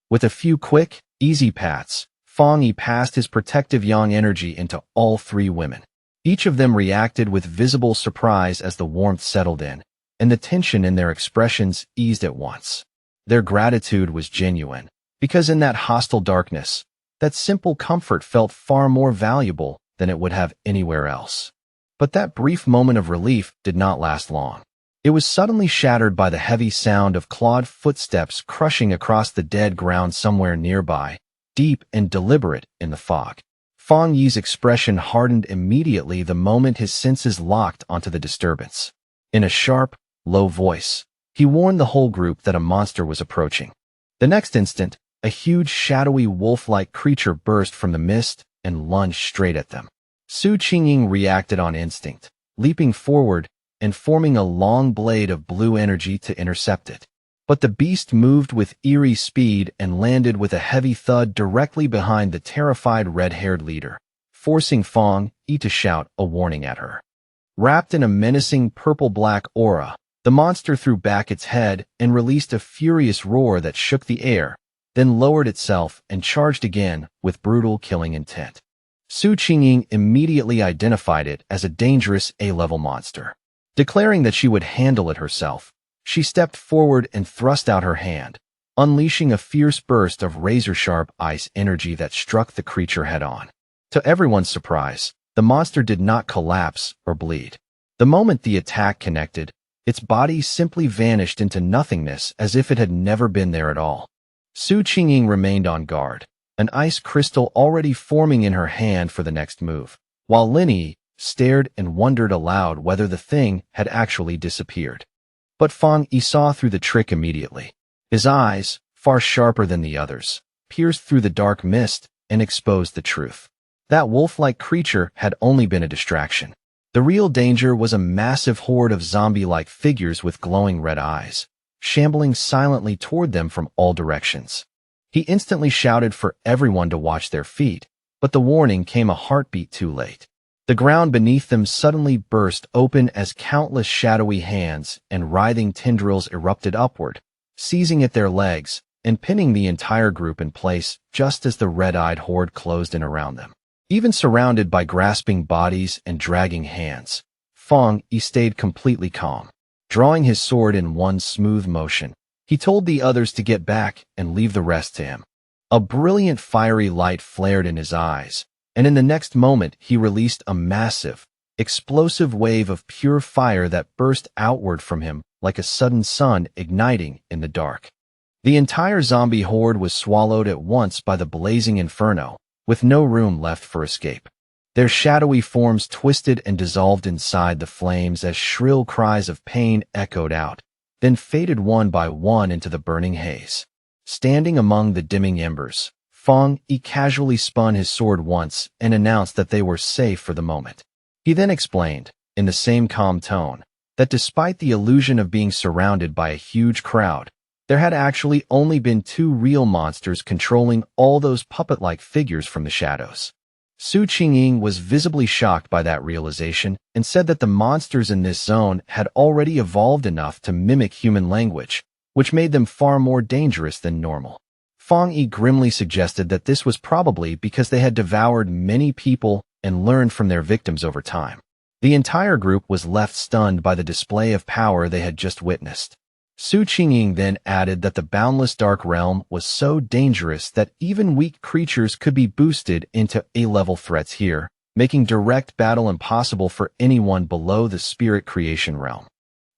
With a few quick, easy pats, Feng Yi passed his protective yang energy into all three women. Each of them reacted with visible surprise as the warmth settled in, and the tension in their expressions eased at once. Their gratitude was genuine, because in that hostile darkness, that simple comfort felt far more valuable than it would have anywhere else. But that brief moment of relief did not last long. It was suddenly shattered by the heavy sound of clawed footsteps crushing across the dead ground somewhere nearby, deep and deliberate in the fog. Feng Yi's expression hardened immediately the moment his senses locked onto the disturbance. In a sharp, low voice, he warned the whole group that a monster was approaching. The next instant, a huge shadowy wolf-like creature burst from the mist and lunged straight at them. Su Qingying reacted on instinct, leaping forward and forming a long blade of blue energy to intercept it. But the beast moved with eerie speed and landed with a heavy thud directly behind the terrified red-haired leader, forcing Feng Yi to shout a warning at her. Wrapped in a menacing purple-black aura, the monster threw back its head and released a furious roar that shook the air, then lowered itself and charged again with brutal killing intent. Su Qingying immediately identified it as a dangerous A-level monster. Declaring that she would handle it herself, she stepped forward and thrust out her hand, unleashing a fierce burst of razor-sharp ice energy that struck the creature head-on. To everyone's surprise, the monster did not collapse or bleed. The moment the attack connected, its body simply vanished into nothingness as if it had never been there at all. Su Qingying remained on guard, an ice crystal already forming in her hand for the next move, while Lin Yi stared and wondered aloud whether the thing had actually disappeared. But Feng Yi saw through the trick immediately. His eyes, far sharper than the others, pierced through the dark mist and exposed the truth. That wolf-like creature had only been a distraction. The real danger was a massive horde of zombie-like figures with glowing red eyes, shambling silently toward them from all directions. He instantly shouted for everyone to watch their feet, but the warning came a heartbeat too late. The ground beneath them suddenly burst open as countless shadowy hands and writhing tendrils erupted upward, seizing at their legs and pinning the entire group in place just as the red-eyed horde closed in around them. Even surrounded by grasping bodies and dragging hands, Feng Yi stayed completely calm. Drawing his sword in one smooth motion, he told the others to get back and leave the rest to him. A brilliant fiery light flared in his eyes, and in the next moment he released a massive, explosive wave of pure fire that burst outward from him like a sudden sun igniting in the dark. The entire zombie horde was swallowed at once by the blazing inferno, with no room left for escape. Their shadowy forms twisted and dissolved inside the flames as shrill cries of pain echoed out, then faded one by one into the burning haze. Standing among the dimming embers, Feng Yi casually spun his sword once and announced that they were safe for the moment. He then explained, in the same calm tone, that despite the illusion of being surrounded by a huge crowd, there had actually only been two real monsters controlling all those puppet-like figures from the shadows. Su Qingying was visibly shocked by that realization and said that the monsters in this zone had already evolved enough to mimic human language, which made them far more dangerous than normal. Fang Yi grimly suggested that this was probably because they had devoured many people and learned from their victims over time. The entire group was left stunned by the display of power they had just witnessed. Su Qingying then added that the boundless dark realm was so dangerous that even weak creatures could be boosted into A-level threats here, making direct battle impossible for anyone below the spirit creation realm.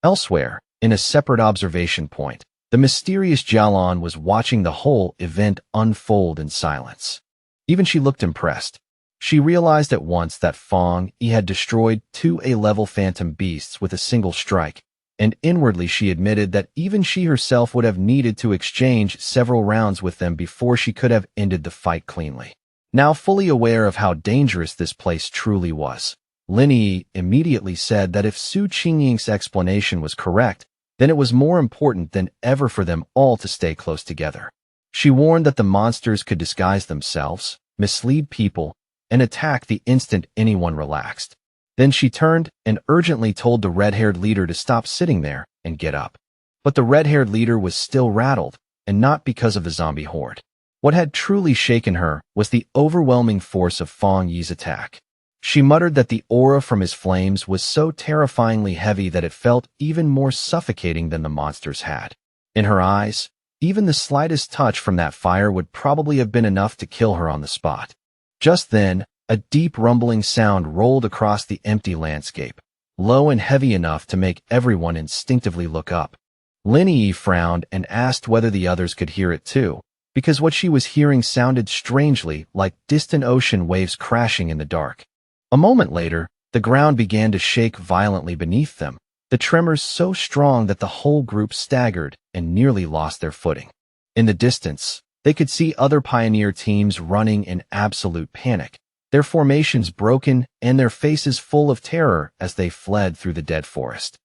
Elsewhere, in a separate observation point, the mysterious Jialan was watching the whole event unfold in silence. Even she looked impressed. She realized at once that Fang Yi had destroyed two A-level phantom beasts with a single strike, and inwardly she admitted that even she herself would have needed to exchange several rounds with them before she could have ended the fight cleanly. Now fully aware of how dangerous this place truly was, Lin Yi immediately said that if Su Qingying's explanation was correct, then it was more important than ever for them all to stay close together. She warned that the monsters could disguise themselves, mislead people, and attack the instant anyone relaxed. Then she turned and urgently told the red-haired leader to stop sitting there and get up. But the red-haired leader was still rattled, and not because of the zombie horde. What had truly shaken her was the overwhelming force of Fang Yi's attack. She muttered that the aura from his flames was so terrifyingly heavy that it felt even more suffocating than the monsters had. In her eyes, even the slightest touch from that fire would probably have been enough to kill her on the spot. Just then, a deep rumbling sound rolled across the empty landscape, low and heavy enough to make everyone instinctively look up. Lin Yi frowned and asked whether the others could hear it too, because what she was hearing sounded strangely like distant ocean waves crashing in the dark. A moment later, the ground began to shake violently beneath them, the tremors so strong that the whole group staggered and nearly lost their footing. In the distance, they could see other pioneer teams running in absolute panic, their formations broken and their faces full of terror as they fled through the dead forest.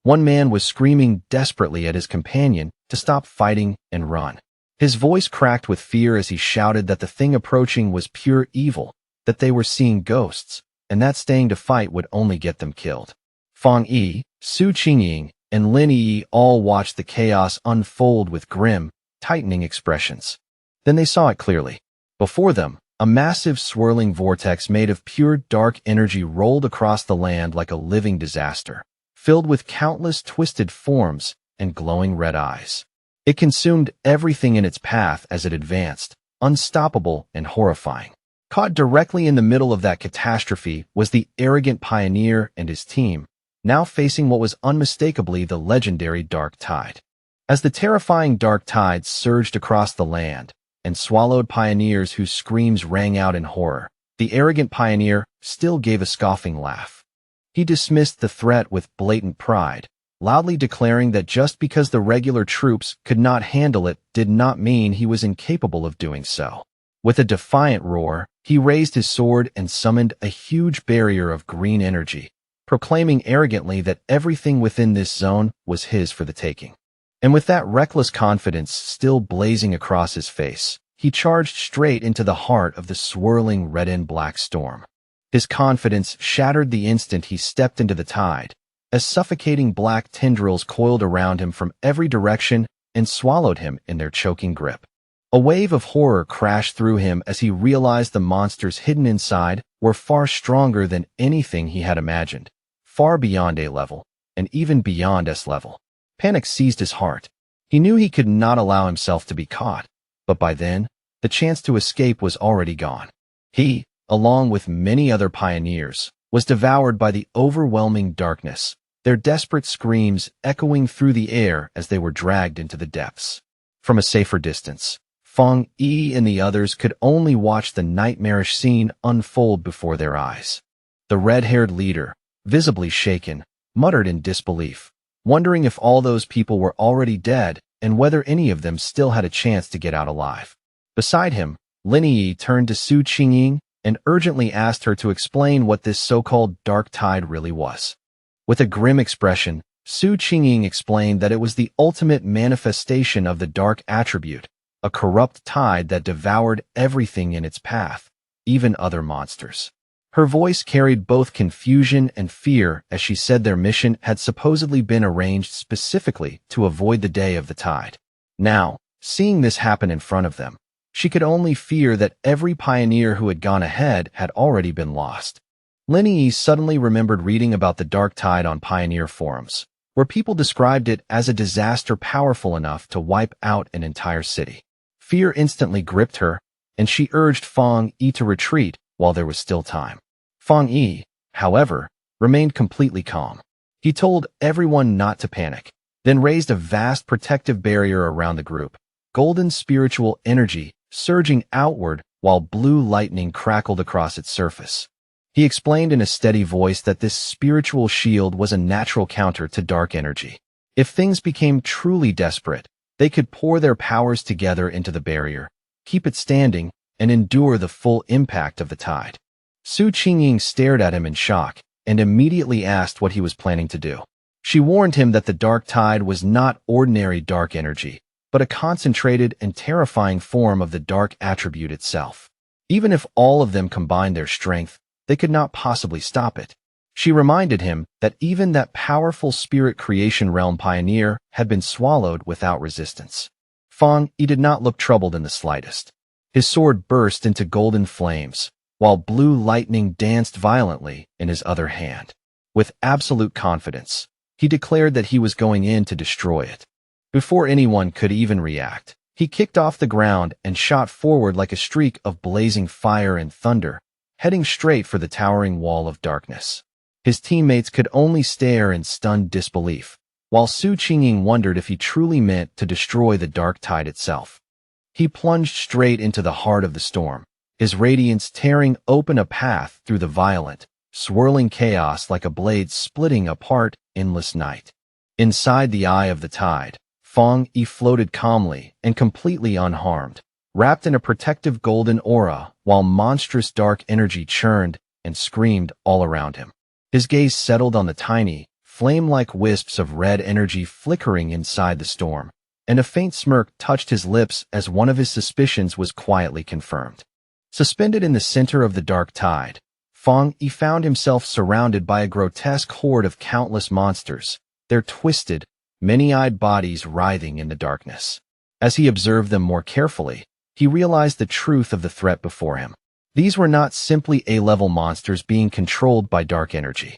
One man was screaming desperately at his companion to stop fighting and run. His voice cracked with fear as he shouted that the thing approaching was pure evil, that they were seeing ghosts, and that staying to fight would only get them killed. Fang Yi, Su Qingying, and Lin Yi all watched the chaos unfold with grim, tightening expressions. Then they saw it clearly. Before them, a massive swirling vortex made of pure dark energy rolled across the land like a living disaster, filled with countless twisted forms and glowing red eyes. It consumed everything in its path as it advanced, unstoppable and horrifying. Caught directly in the middle of that catastrophe was the arrogant pioneer and his team, now facing what was unmistakably the legendary Dark Tide. As the terrifying Dark Tide surged across the land and swallowed pioneers whose screams rang out in horror, the arrogant pioneer still gave a scoffing laugh. He dismissed the threat with blatant pride, loudly declaring that just because the regular troops could not handle it did not mean he was incapable of doing so. With a defiant roar, he raised his sword and summoned a huge barrier of green energy, proclaiming arrogantly that everything within this zone was his for the taking. And with that reckless confidence still blazing across his face, he charged straight into the heart of the swirling red and black storm. His confidence shattered the instant he stepped into the tide, as suffocating black tendrils coiled around him from every direction and swallowed him in their choking grip. A wave of horror crashed through him as he realized the monsters hidden inside were far stronger than anything he had imagined, far beyond A-level, and even beyond S-level. Panic seized his heart. He knew he could not allow himself to be caught, but by then, the chance to escape was already gone. He, along with many other pioneers, was devoured by the overwhelming darkness, their desperate screams echoing through the air as they were dragged into the depths. From a safer distance, Fang Yi and the others could only watch the nightmarish scene unfold before their eyes. The red-haired leader, visibly shaken, muttered in disbelief, wondering if all those people were already dead and whether any of them still had a chance to get out alive. Beside him, Lin Yi turned to Su Qingying and urgently asked her to explain what this so-called dark tide really was. With a grim expression, Su Qingying explained that it was the ultimate manifestation of the dark attribute, a corrupt tide that devoured everything in its path, even other monsters. Her voice carried both confusion and fear as she said their mission had supposedly been arranged specifically to avoid the day of the tide. Now, seeing this happen in front of them, she could only fear that every pioneer who had gone ahead had already been lost. Lin Yi suddenly remembered reading about the dark tide on pioneer forums, where people described it as a disaster powerful enough to wipe out an entire city. Fear instantly gripped her, and she urged Fang Yi to retreat while there was still time. Fang Yi, however, remained completely calm. He told everyone not to panic, then raised a vast protective barrier around the group, golden spiritual energy surging outward while blue lightning crackled across its surface. He explained in a steady voice that this spiritual shield was a natural counter to dark energy. If things became truly desperate, they could pour their powers together into the barrier, keep it standing, and endure the full impact of the tide. Su Qingying stared at him in shock and immediately asked what he was planning to do. She warned him that the dark tide was not ordinary dark energy, but a concentrated and terrifying form of the dark attribute itself. Even if all of them combined their strength, they could not possibly stop it. She reminded him that even that powerful spirit creation realm pioneer had been swallowed without resistance. Fang Yi did not look troubled in the slightest. His sword burst into golden flames, while blue lightning danced violently in his other hand. With absolute confidence, he declared that he was going in to destroy it. Before anyone could even react, he kicked off the ground and shot forward like a streak of blazing fire and thunder, heading straight for the towering wall of darkness. His teammates could only stare in stunned disbelief, while Su Qingying wondered if he truly meant to destroy the dark tide itself. He plunged straight into the heart of the storm, his radiance tearing open a path through the violent, swirling chaos like a blade splitting apart endless night. Inside the eye of the tide, Fang Yi floated calmly and completely unharmed, wrapped in a protective golden aura while monstrous dark energy churned and screamed all around him. His gaze settled on the tiny, flame-like wisps of red energy flickering inside the storm, and a faint smirk touched his lips as one of his suspicions was quietly confirmed. Suspended in the center of the dark tide, Fang Yi found himself surrounded by a grotesque horde of countless monsters, their twisted, many-eyed bodies writhing in the darkness. As he observed them more carefully, he realized the truth of the threat before him. These were not simply A-level monsters being controlled by dark energy.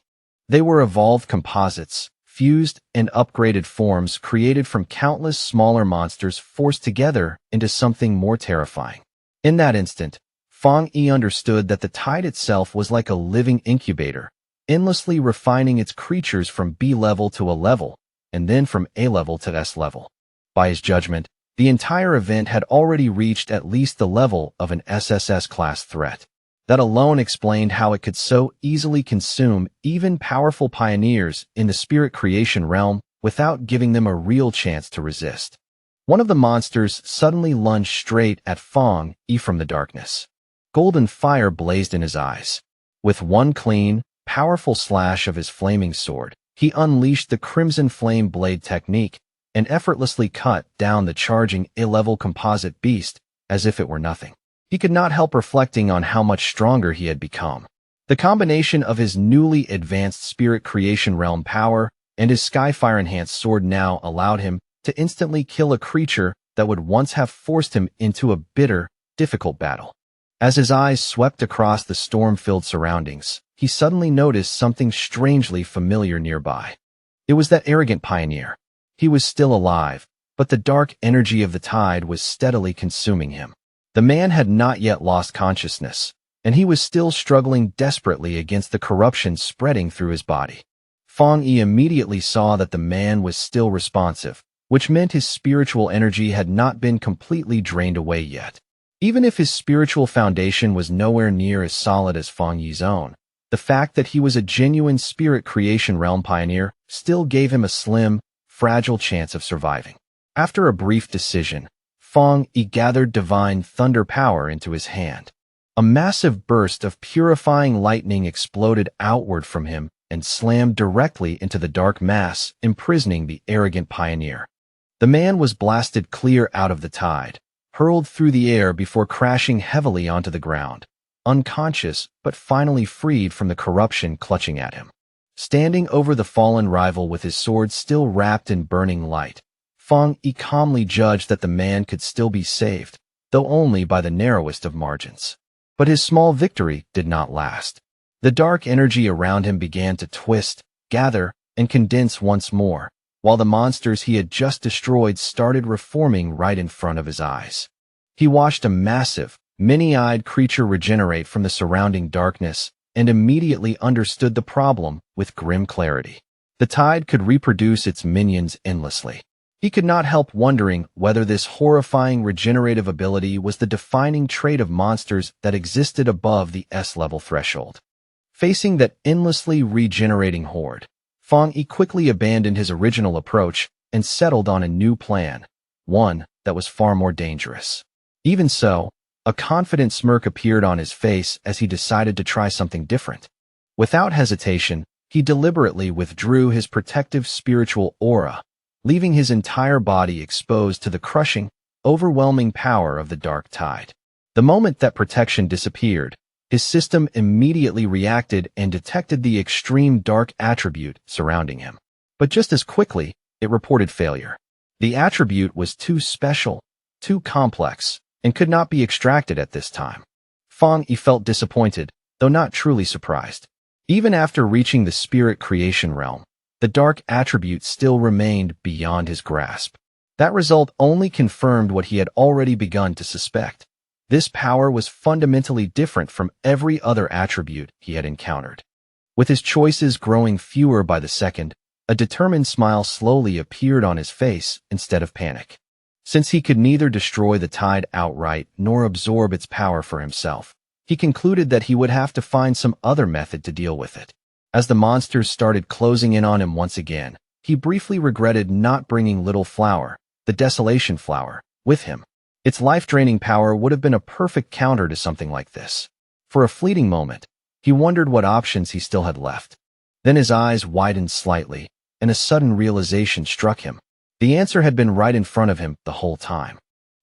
They were evolved composites, fused and upgraded forms created from countless smaller monsters forced together into something more terrifying. In that instant, Fang Yi understood that the tide itself was like a living incubator, endlessly refining its creatures from B-level to A level, and then from A-level to S-level. By his judgment, the entire event had already reached at least the level of an SSS-class threat. That alone explained how it could so easily consume even powerful pioneers in the spirit creation realm without giving them a real chance to resist. One of the monsters suddenly lunged straight at Fang Yi from the darkness. Golden fire blazed in his eyes. With one clean, powerful slash of his flaming sword, he unleashed the Crimson Flame Blade technique and effortlessly cut down the charging A-level composite beast as if it were nothing. He could not help reflecting on how much stronger he had become. The combination of his newly advanced spirit creation realm power and his Skyfire-enhanced sword now allowed him to instantly kill a creature that would once have forced him into a bitter, difficult battle. As his eyes swept across the storm-filled surroundings, he suddenly noticed something strangely familiar nearby. It was that arrogant pioneer. He was still alive, but the dark energy of the tide was steadily consuming him. The man had not yet lost consciousness, and he was still struggling desperately against the corruption spreading through his body. Fang Yi immediately saw that the man was still responsive, which meant his spiritual energy had not been completely drained away yet. Even if his spiritual foundation was nowhere near as solid as Fang Yi's own, the fact that he was a genuine spirit creation realm pioneer still gave him a slim, fragile chance of surviving. After a brief decision, Fang Yi gathered divine thunder power into his hand. A massive burst of purifying lightning exploded outward from him, and slammed directly into the dark mass, imprisoning the arrogant pioneer. The man was blasted clear out of the tide, hurled through the air before crashing heavily onto the ground, unconscious but finally freed from the corruption clutching at him. Standing over the fallen rival with his sword still wrapped in burning light, Fang Yi calmly judged that the man could still be saved, though only by the narrowest of margins. But his small victory did not last. The dark energy around him began to twist, gather, and condense once more, while the monsters he had just destroyed started reforming right in front of his eyes. He watched a massive, many-eyed creature regenerate from the surrounding darkness and immediately understood the problem with grim clarity. The tide could reproduce its minions endlessly. He could not help wondering whether this horrifying regenerative ability was the defining trait of monsters that existed above the S-level threshold. Facing that endlessly regenerating horde, Fang Yi quickly abandoned his original approach and settled on a new plan, one that was far more dangerous. Even so, a confident smirk appeared on his face as he decided to try something different. Without hesitation, he deliberately withdrew his protective spiritual aura, leaving his entire body exposed to the crushing, overwhelming power of the dark tide. The moment that protection disappeared, his system immediately reacted and detected the extreme dark attribute surrounding him. But just as quickly, it reported failure. The attribute was too special, too complex, and could not be extracted at this time. Fang Yi felt disappointed, though not truly surprised. Even after reaching the spirit creation realm, the dark attribute still remained beyond his grasp. That result only confirmed what he had already begun to suspect. This power was fundamentally different from every other attribute he had encountered. With his choices growing fewer by the second, a determined smile slowly appeared on his face instead of panic. Since he could neither destroy the tide outright nor absorb its power for himself, he concluded that he would have to find some other method to deal with it. As the monsters started closing in on him once again, he briefly regretted not bringing Little Flower, the Desolation Flower, with him. Its life-draining power would have been a perfect counter to something like this. For a fleeting moment, he wondered what options he still had left. Then his eyes widened slightly, and a sudden realization struck him. The answer had been right in front of him the whole time.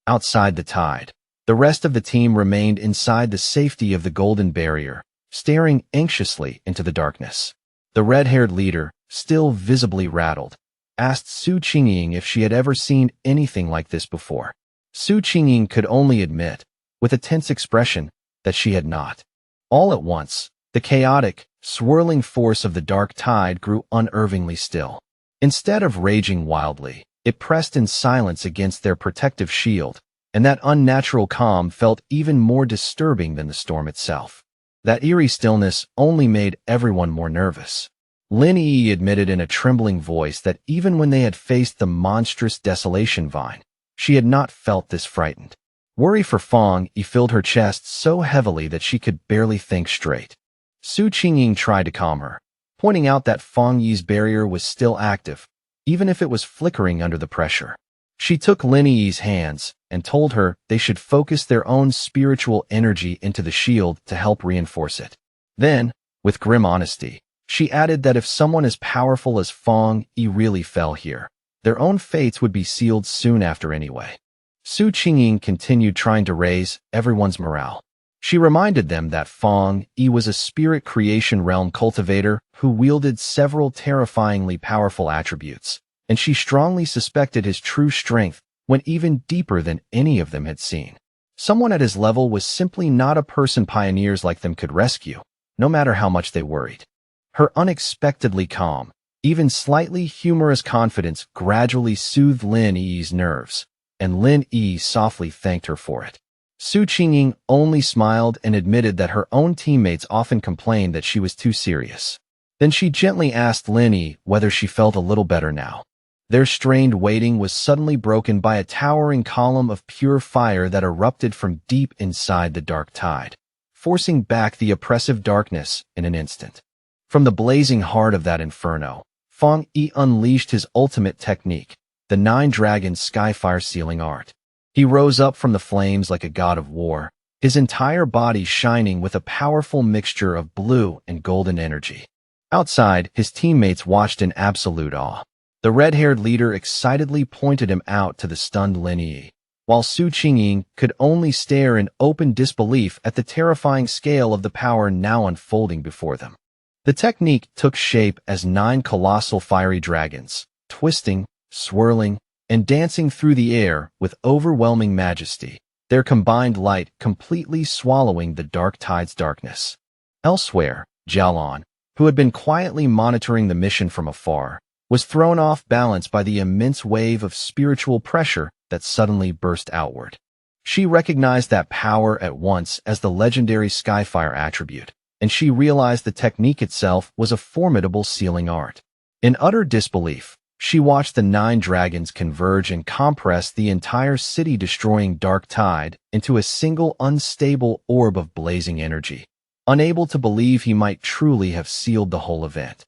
Outside the tide, the rest of the team remained inside the safety of the golden barrier, staring anxiously into the darkness. The red-haired leader, still visibly rattled, asked Su Qingying if she had ever seen anything like this before. Su Qingying could only admit, with a tense expression, that she had not. All at once, the chaotic, swirling force of the dark tide grew unnervingly still. Instead of raging wildly, it pressed in silence against their protective shield, and that unnatural calm felt even more disturbing than the storm itself. That eerie stillness only made everyone more nervous. Lin Yi admitted in a trembling voice that even when they had faced the monstrous desolation vine, she had not felt this frightened. Worry for Fang Yi filled her chest so heavily that she could barely think straight. Su Qingying tried to calm her, pointing out that Fang Yi's barrier was still active, even if it was flickering under the pressure. She took Lin Yi's hands and told her they should focus their own spiritual energy into the shield to help reinforce it. Then, with grim honesty, she added that if someone as powerful as Fang Yi really fell here, their own fates would be sealed soon after anyway. Su Qingying continued trying to raise everyone's morale. She reminded them that Fang Yi was a spirit creation realm cultivator who wielded several terrifyingly powerful attributes, and she strongly suspected his true strength went even deeper than any of them had seen. Someone at his level was simply not a person pioneers like them could rescue, no matter how much they worried. Her unexpectedly calm, even slightly humorous confidence gradually soothed Lin Yi's nerves, and Lin Yi softly thanked her for it. Su Qingying only smiled and admitted that her own teammates often complained that she was too serious. Then she gently asked Lin Yi whether she felt a little better now. Their strained waiting was suddenly broken by a towering column of pure fire that erupted from deep inside the dark tide, forcing back the oppressive darkness in an instant. From the blazing heart of that inferno, Fang Yi unleashed his ultimate technique, the Nine-Dragon Skyfire Sealing Art. He rose up from the flames like a god of war, his entire body shining with a powerful mixture of blue and golden energy. Outside, his teammates watched in absolute awe. The red-haired leader excitedly pointed him out to the stunned Lin Yi, while Su Qingying could only stare in open disbelief at the terrifying scale of the power now unfolding before them. The technique took shape as 9 colossal fiery dragons, twisting, swirling, and dancing through the air with overwhelming majesty, their combined light completely swallowing the dark tide's darkness. Elsewhere, Jialan, who had been quietly monitoring the mission from afar, was thrown off balance by the immense wave of spiritual pressure that suddenly burst outward. She recognized that power at once as the legendary Skyfire attribute, and she realized the technique itself was a formidable sealing art. In utter disbelief, she watched the 9 dragons converge and compress the entire city-destroying dark tide into a single unstable orb of blazing energy, unable to believe he might truly have sealed the whole event.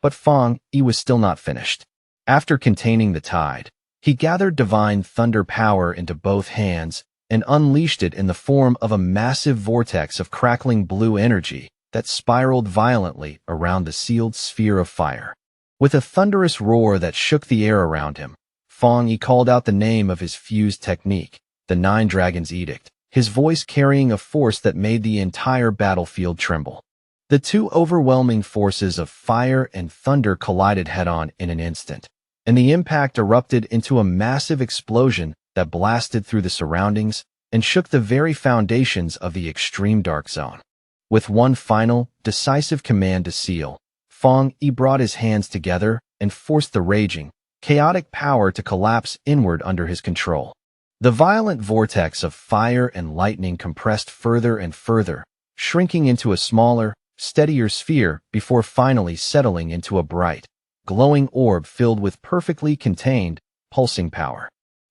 But Fang Yi was still not finished. After containing the tide, he gathered divine thunder power into both hands and unleashed it in the form of a massive vortex of crackling blue energy that spiraled violently around the sealed sphere of fire. With a thunderous roar that shook the air around him, Fang Yi called out the name of his fused technique, the 9 Dragons' Edict, his voice carrying a force that made the entire battlefield tremble. The 2 overwhelming forces of fire and thunder collided head-on in an instant, and the impact erupted into a massive explosion that blasted through the surroundings and shook the very foundations of the extreme dark zone. With one final, decisive command to seal, Fang Yi brought his hands together and forced the raging, chaotic power to collapse inward under his control. The violent vortex of fire and lightning compressed further and further, shrinking into a smaller, steadier sphere before finally settling into a bright, glowing orb filled with perfectly contained, pulsing power.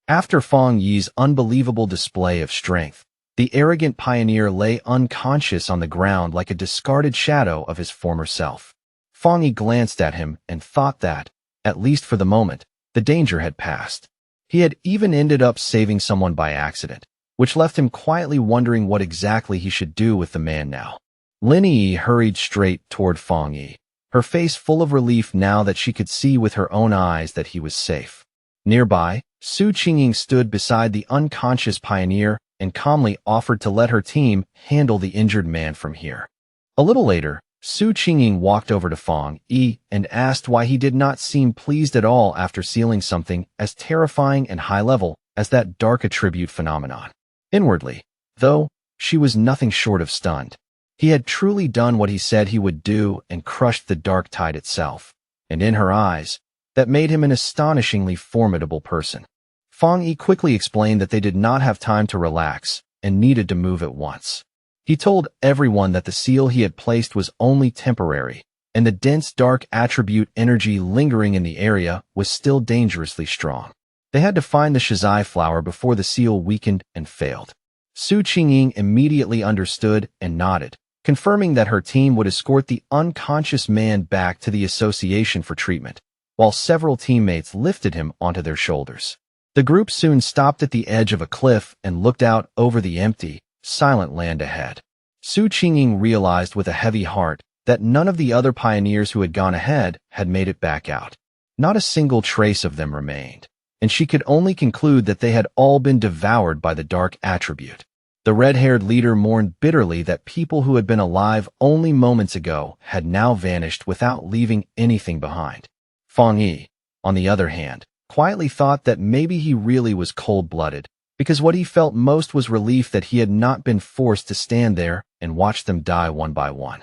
After Fang Yi's unbelievable display of strength, the arrogant pioneer lay unconscious on the ground like a discarded shadow of his former self. Fang Yi glanced at him and thought that, at least for the moment, the danger had passed. He had even ended up saving someone by accident, which left him quietly wondering what exactly he should do with the man now. Lin Yi hurried straight toward Fang Yi, her face full of relief now that she could see with her own eyes that he was safe. Nearby, Su Qingying stood beside the unconscious pioneer and calmly offered to let her team handle the injured man from here. A little later, Su Qingying walked over to Fang Yi and asked why he did not seem pleased at all after sealing something as terrifying and high-level as that dark attribute phenomenon. Inwardly, though, she was nothing short of stunned. He had truly done what he said he would do and crushed the dark tide itself, and in her eyes, that made him an astonishingly formidable person. Fang Yi quickly explained that they did not have time to relax and needed to move at once. He told everyone that the seal he had placed was only temporary, and the dense dark attribute energy lingering in the area was still dangerously strong. They had to find the Shizai flower before the seal weakened and failed. Su Qingying immediately understood and nodded, confirming that her team would escort the unconscious man back to the association for treatment, while several teammates lifted him onto their shoulders. The group soon stopped at the edge of a cliff and looked out over the empty, silent land ahead. Su Qingying realized with a heavy heart that none of the other pioneers who had gone ahead had made it back out. Not a single trace of them remained, and she could only conclude that they had all been devoured by the dark attribute. The red-haired leader mourned bitterly that people who had been alive only moments ago had now vanished without leaving anything behind. Fang Yi, on the other hand, quietly thought that maybe he really was cold-blooded, because what he felt most was relief that he had not been forced to stand there and watch them die one by one.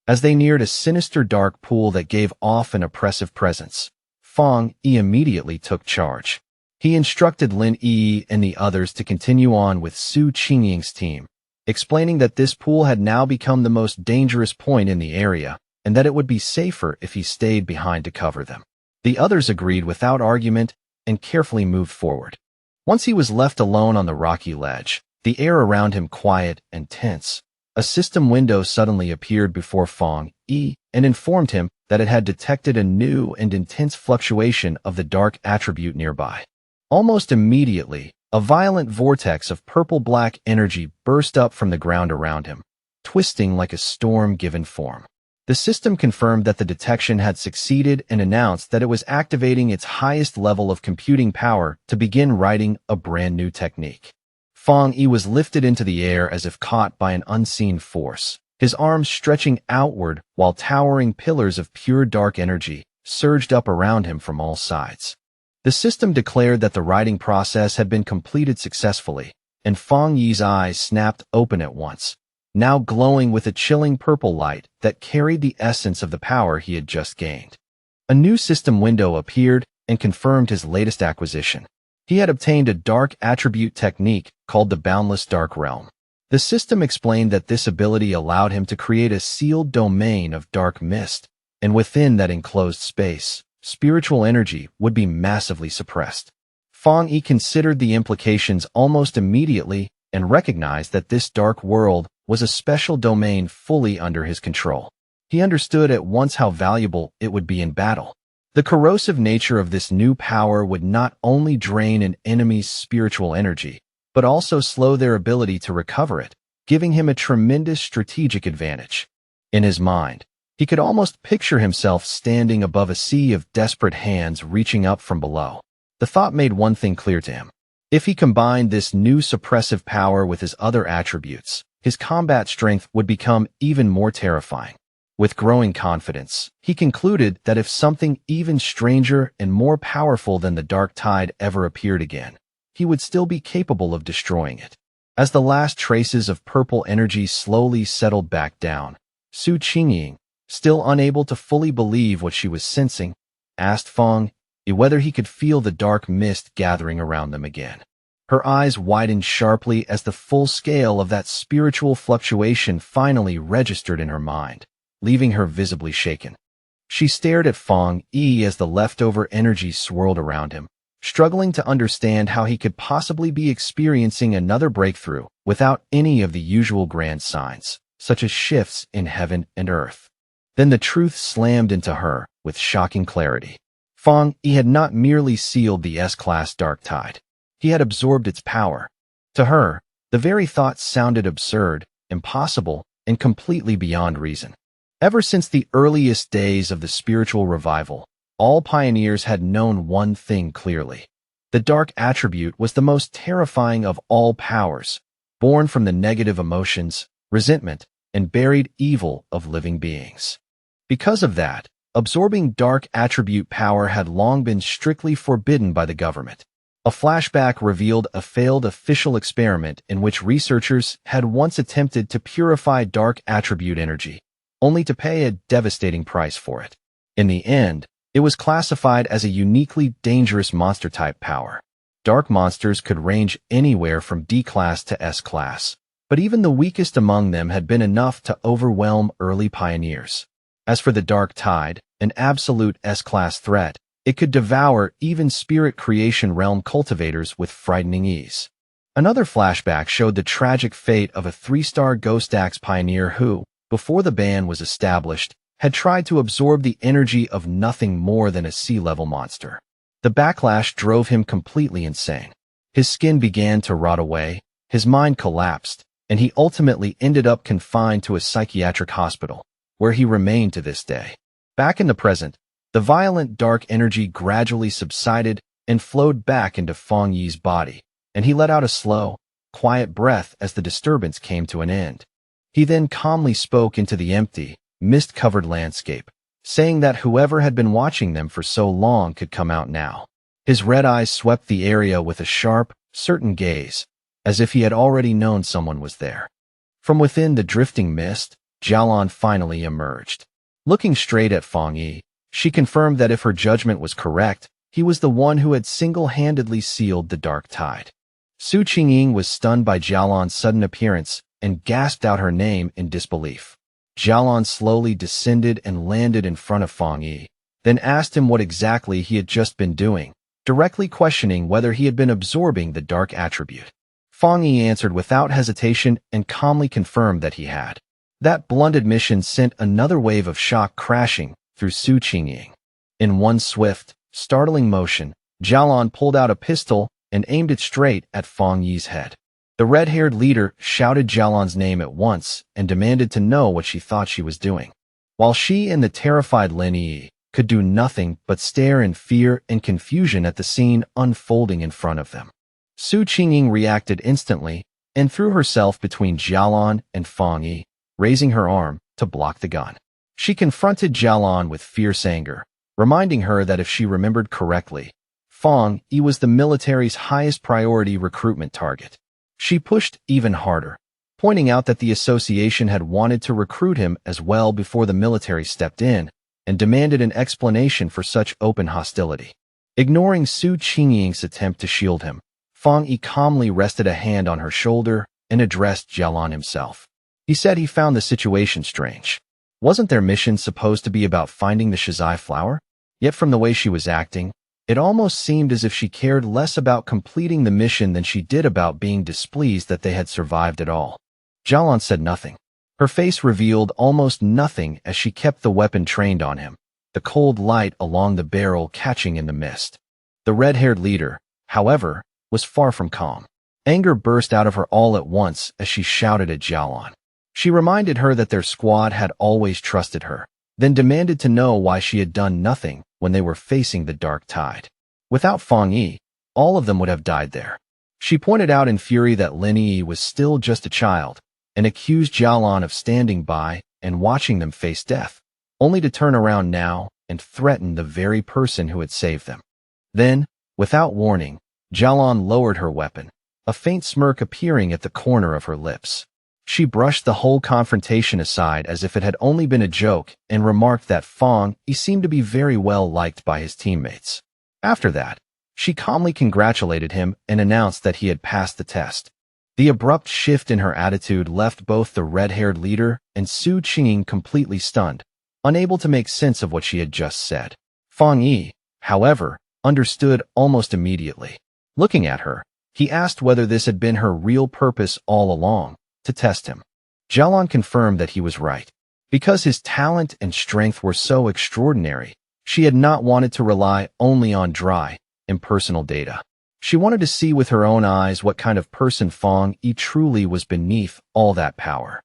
As they neared a sinister dark pool that gave off an oppressive presence, Fang Yi immediately took charge. He instructed Lin Yi and the others to continue on with Su Qingying's team, explaining that this pool had now become the most dangerous point in the area and that it would be safer if he stayed behind to cover them. The others agreed without argument and carefully moved forward. Once he was left alone on the rocky ledge, the air around him quiet and tense, a system window suddenly appeared before Fang Yi and informed him that it had detected a new and intense fluctuation of the dark attribute nearby. Almost immediately, a violent vortex of purple-black energy burst up from the ground around him, twisting like a storm given form. The system confirmed that the detection had succeeded and announced that it was activating its highest level of computing power to begin writing a brand new technique. Fang Yi was lifted into the air as if caught by an unseen force, his arms stretching outward while towering pillars of pure dark energy surged up around him from all sides. The system declared that the writing process had been completed successfully, and Fang Yi's eyes snapped open at once, now glowing with a chilling purple light that carried the essence of the power he had just gained. A new system window appeared and confirmed his latest acquisition. He had obtained a dark attribute technique called the Boundless Dark Realm. The system explained that this ability allowed him to create a sealed domain of dark mist, and within that enclosed space, spiritual energy would be massively suppressed. Fang Yi considered the implications almost immediately and recognized that this dark world was a special domain fully under his control. He understood at once how valuable it would be in battle. The corrosive nature of this new power would not only drain an enemy's spiritual energy, but also slow their ability to recover it, giving him a tremendous strategic advantage. In his mind, he could almost picture himself standing above a sea of desperate hands reaching up from below. The thought made one thing clear to him. If he combined this new suppressive power with his other attributes, his combat strength would become even more terrifying. With growing confidence, he concluded that if something even stranger and more powerful than the Dark Tide ever appeared again, he would still be capable of destroying it. As the last traces of purple energy slowly settled back down, Su Qingying, still unable to fully believe what she was sensing, asked Fang Yi whether he could feel the dark mist gathering around them again. Her eyes widened sharply as the full scale of that spiritual fluctuation finally registered in her mind, leaving her visibly shaken. She stared at Fang Yi as the leftover energy swirled around him, struggling to understand how he could possibly be experiencing another breakthrough without any of the usual grand signs, such as shifts in heaven and earth. Then the truth slammed into her with shocking clarity. Fang Yi had not merely sealed the S-Class Dark Tide. He had absorbed its power. To her, the very thought sounded absurd, impossible, and completely beyond reason. Ever since the earliest days of the spiritual revival, all pioneers had known one thing clearly. The dark attribute was the most terrifying of all powers, born from the negative emotions, resentment, and buried evil of living beings. Because of that, absorbing dark attribute power had long been strictly forbidden by the government. A flashback revealed a failed official experiment in which researchers had once attempted to purify dark attribute energy, only to pay a devastating price for it. In the end, it was classified as a uniquely dangerous monster-type power. Dark monsters could range anywhere from D-Class to S-Class, but even the weakest among them had been enough to overwhelm early pioneers. As for the Dark Tide, an absolute S-Class threat, it could devour even Spirit Creation Realm cultivators with frightening ease. Another flashback showed the tragic fate of a 3-star Ghost Axe pioneer who, before the ban was established, had tried to absorb the energy of nothing more than a sea-level monster. The backlash drove him completely insane. His skin began to rot away, his mind collapsed, and he ultimately ended up confined to a psychiatric hospital, where he remained to this day. Back in the present, the violent dark energy gradually subsided and flowed back into Fang Yi's body, and he let out a slow, quiet breath as the disturbance came to an end. He then calmly spoke into the empty, mist-covered landscape, saying that whoever had been watching them for so long could come out now. His red eyes swept the area with a sharp, certain gaze, as if he had already known someone was there. From within the drifting mist, Jialan finally emerged. Looking straight at Fang Yi, she confirmed that if her judgment was correct, he was the one who had single-handedly sealed the Dark Tide. Su Qingying was stunned by Jialan's sudden appearance and gasped out her name in disbelief. Jialan slowly descended and landed in front of Fang Yi, then asked him what exactly he had just been doing, directly questioning whether he had been absorbing the dark attribute. Fang Yi answered without hesitation and calmly confirmed that he had. That blunt admission sent another wave of shock crashing through Su Qingying. In one swift, startling motion, Jialan pulled out a pistol and aimed it straight at Fang Yi's head. The red-haired leader shouted Jialan's name at once and demanded to know what she thought she was doing. while she and the terrified Lin Yi could do nothing but stare in fear and confusion at the scene unfolding in front of them. Su Qingying reacted instantly and threw herself between Jialan and Fang Yi, raising her arm to block the gun. She confronted Jialan with fierce anger, reminding her that if she remembered correctly, Fang Yi was the military's highest priority recruitment target. She pushed even harder, pointing out that the association had wanted to recruit him as well before the military stepped in and demanded an explanation for such open hostility. Ignoring Su Qingying's attempt to shield him, Fang Yi calmly rested a hand on her shoulder and addressed Jialan himself. He said he found the situation strange. Wasn't their mission supposed to be about finding the Shizai flower? Yet from the way she was acting, it almost seemed as if she cared less about completing the mission than she did about being displeased that they had survived at all. Jialan said nothing. Her face revealed almost nothing as she kept the weapon trained on him, the cold light along the barrel catching in the mist. The red-haired leader, however, was far from calm. Anger burst out of her all at once as she shouted at Jialan. She reminded her that their squad had always trusted her, then demanded to know why she had done nothing when they were facing the dark tide. Without Fang Yi, all of them would have died there. She pointed out in fury that Lin Yi was still just a child, and accused Jialan of standing by and watching them face death, only to turn around now and threaten the very person who had saved them. Then, without warning, Jialan lowered her weapon, a faint smirk appearing at the corner of her lips. She brushed the whole confrontation aside as if it had only been a joke and remarked that Fang Yi seemed to be very well liked by his teammates. After that, she calmly congratulated him and announced that he had passed the test. The abrupt shift in her attitude left both the red-haired leader and Su Qingying completely stunned, unable to make sense of what she had just said. Fang Yi, however, understood almost immediately. Looking at her, he asked whether this had been her real purpose all along, to test him. Jialan confirmed that he was right. Because his talent and strength were so extraordinary, she had not wanted to rely only on dry, impersonal data. She wanted to see with her own eyes what kind of person Fang Yi truly was beneath all that power.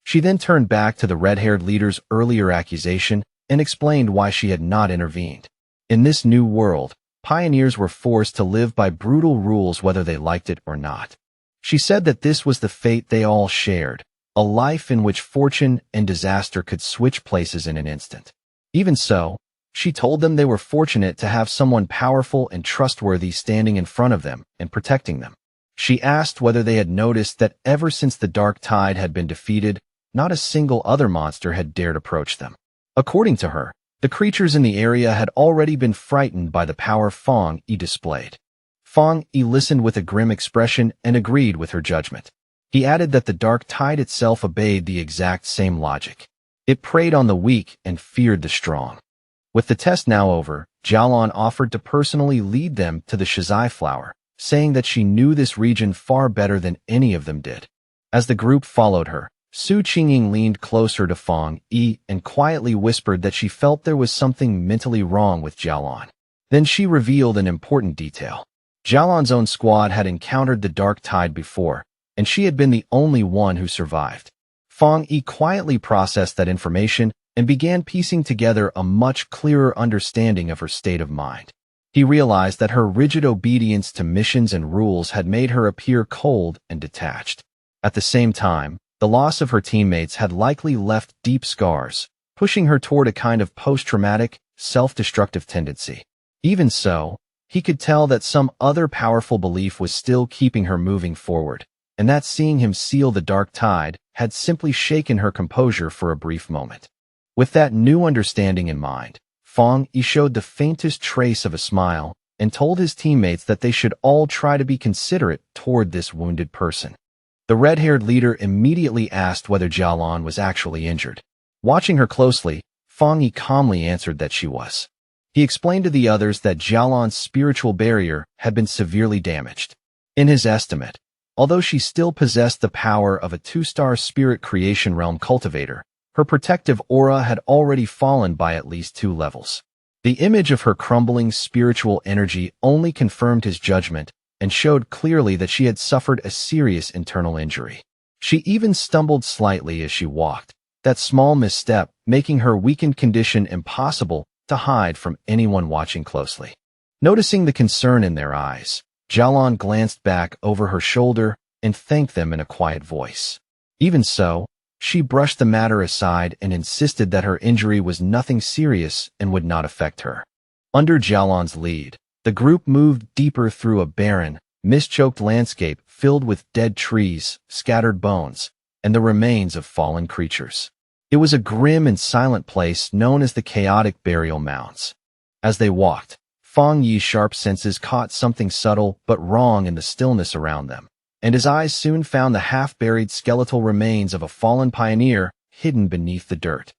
She then turned back to the red-haired leader's earlier accusation and explained why she had not intervened. In this new world, pioneers were forced to live by brutal rules whether they liked it or not. She said that this was the fate they all shared, a life in which fortune and disaster could switch places in an instant. Even so, she told them they were fortunate to have someone powerful and trustworthy standing in front of them and protecting them. She asked whether they had noticed that ever since the dark tide had been defeated, not a single other monster had dared approach them. According to her, the creatures in the area had already been frightened by the power Fang Yi displayed. Fang Yi listened with a grim expression and agreed with her judgment. He added that the dark tide itself obeyed the exact same logic. It preyed on the weak and feared the strong. With the test now over, Jialan offered to personally lead them to the Shizai flower, saying that she knew this region far better than any of them did. As the group followed her, Su Qingying leaned closer to Fang Yi and quietly whispered that she felt there was something mentally wrong with Jialan. Then she revealed an important detail. Jialan's own squad had encountered the dark tide before, and she had been the only one who survived. Fang Yi quietly processed that information and began piecing together a much clearer understanding of her state of mind. He realized that her rigid obedience to missions and rules had made her appear cold and detached. At the same time, the loss of her teammates had likely left deep scars, pushing her toward a kind of post-traumatic, self-destructive tendency. Even so, he could tell that some other powerful belief was still keeping her moving forward, and that seeing him seal the dark tide had simply shaken her composure for a brief moment. With that new understanding in mind, Fang Yi showed the faintest trace of a smile and told his teammates that they should all try to be considerate toward this wounded person. The red-haired leader immediately asked whether Jialan was actually injured. Watching her closely, Fang Yi calmly answered that she was. He explained to the others that Jialan's spiritual barrier had been severely damaged. In his estimate, although she still possessed the power of a 2-star spirit creation realm cultivator, her protective aura had already fallen by at least 2 levels. The image of her crumbling spiritual energy only confirmed his judgment and showed clearly that she had suffered a serious internal injury. She even stumbled slightly as she walked, that small misstep making her weakened condition impossible to hide from anyone watching closely. Noticing the concern in their eyes, Jialon glanced back over her shoulder and thanked them in a quiet voice. Even so, she brushed the matter aside and insisted that her injury was nothing serious and would not affect her. Under Jialon's lead, the group moved deeper through a barren, mist-choked landscape filled with dead trees, scattered bones, and the remains of fallen creatures. It was a grim and silent place known as the chaotic burial mounds. As they walked, Fang Yi's sharp senses caught something subtle but wrong in the stillness around them, and his eyes soon found the half-buried skeletal remains of a fallen pioneer hidden beneath the dirt.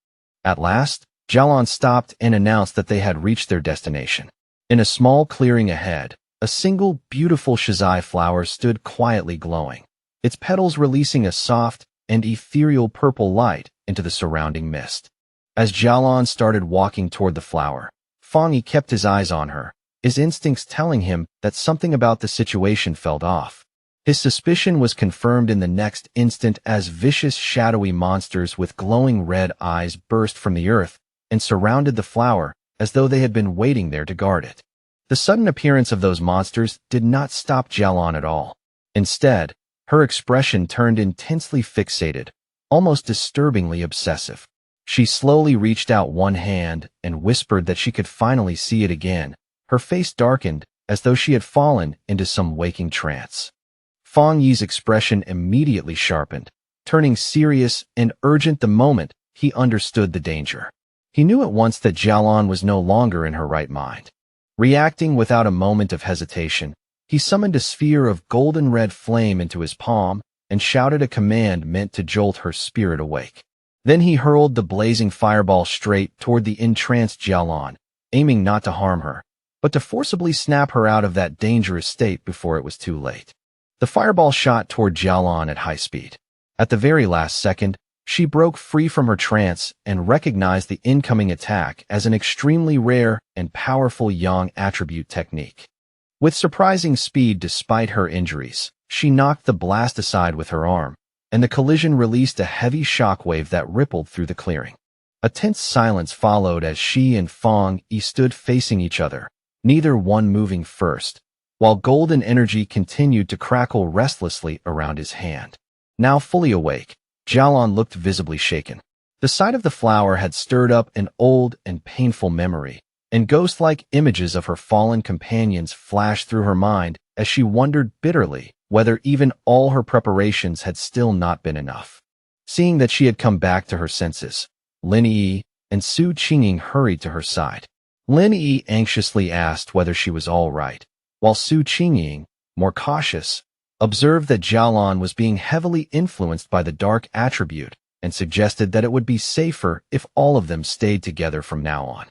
At last, Jialon stopped and announced that they had reached their destination. In a small clearing ahead, a single beautiful shizai flower stood quietly glowing, its petals releasing a soft and ethereal purple light into the surrounding mist. As Jialon started walking toward the flower, Fang Yi kept his eyes on her, his instincts telling him that something about the situation felt off. His suspicion was confirmed in the next instant as vicious, shadowy monsters with glowing red eyes burst from the earth and surrounded the flower as though they had been waiting there to guard it. The sudden appearance of those monsters did not stop Jialon at all. Instead, her expression turned intensely fixated, almost disturbingly obsessive. She slowly reached out one hand and whispered that she could finally see it again. Her face darkened as though she had fallen into some waking trance. Fang Yi's expression immediately sharpened, turning serious and urgent the moment he understood the danger. He knew at once that Jialon was no longer in her right mind. Reacting without a moment of hesitation, he summoned a sphere of golden red flame into his palm and shouted a command meant to jolt her spirit awake. Then he hurled the blazing fireball straight toward the entranced Jialon, aiming not to harm her, but to forcibly snap her out of that dangerous state before it was too late. The fireball shot toward Jialon at high speed. At the very last second, she broke free from her trance and recognized the incoming attack as an extremely rare and powerful Yang attribute technique. With surprising speed despite her injuries, she knocked the blast aside with her arm, and the collision released a heavy shockwave that rippled through the clearing. A tense silence followed as she and Fang Yi stood facing each other, neither one moving first, while golden energy continued to crackle restlessly around his hand. Now fully awake, Jialon looked visibly shaken. The sight of the flower had stirred up an old and painful memory, and ghost-like images of her fallen companions flashed through her mind as she wondered bitterly whether even all her preparations had still not been enough. Seeing that she had come back to her senses, Lin Yi and Su Qingying hurried to her side. Lin Yi anxiously asked whether she was all right, while Su Qingying, more cautious, observed that Jialon was being heavily influenced by the dark attribute and suggested that it would be safer if all of them stayed together from now on.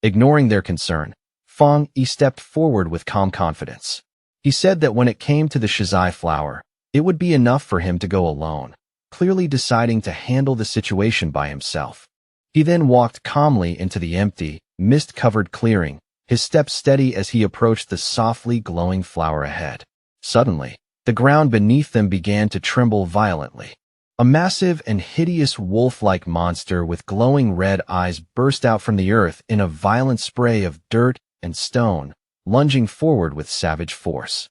Ignoring their concern, Fang Yi stepped forward with calm confidence. He said that when it came to the shizai flower, it would be enough for him to go alone, clearly deciding to handle the situation by himself. He then walked calmly into the empty, mist-covered clearing, his steps steady as he approached the softly glowing flower ahead. Suddenly, the ground beneath them began to tremble violently. A massive and hideous wolf-like monster with glowing red eyes burst out from the earth in a violent spray of dirt and stone, lunging forward with savage force.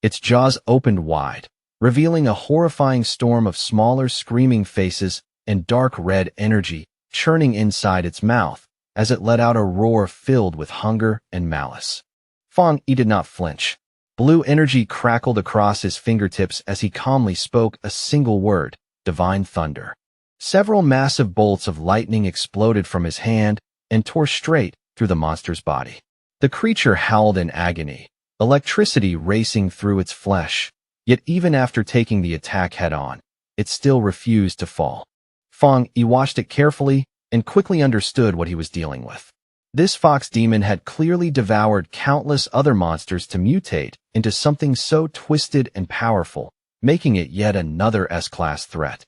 Its jaws opened wide, revealing a horrifying storm of smaller screaming faces and dark red energy churning inside its mouth as it let out a roar filled with hunger and malice. Fang Yi did not flinch. Blue energy crackled across his fingertips as he calmly spoke a single word: divine thunder. Several massive bolts of lightning exploded from his hand and tore straight through the monster's body. The creature howled in agony, electricity racing through its flesh, yet even after taking the attack head-on, it still refused to fall. Fang Yi watched it carefully and quickly understood what he was dealing with. This fox demon had clearly devoured countless other monsters to mutate into something so twisted and powerful, making it yet another S-class threat.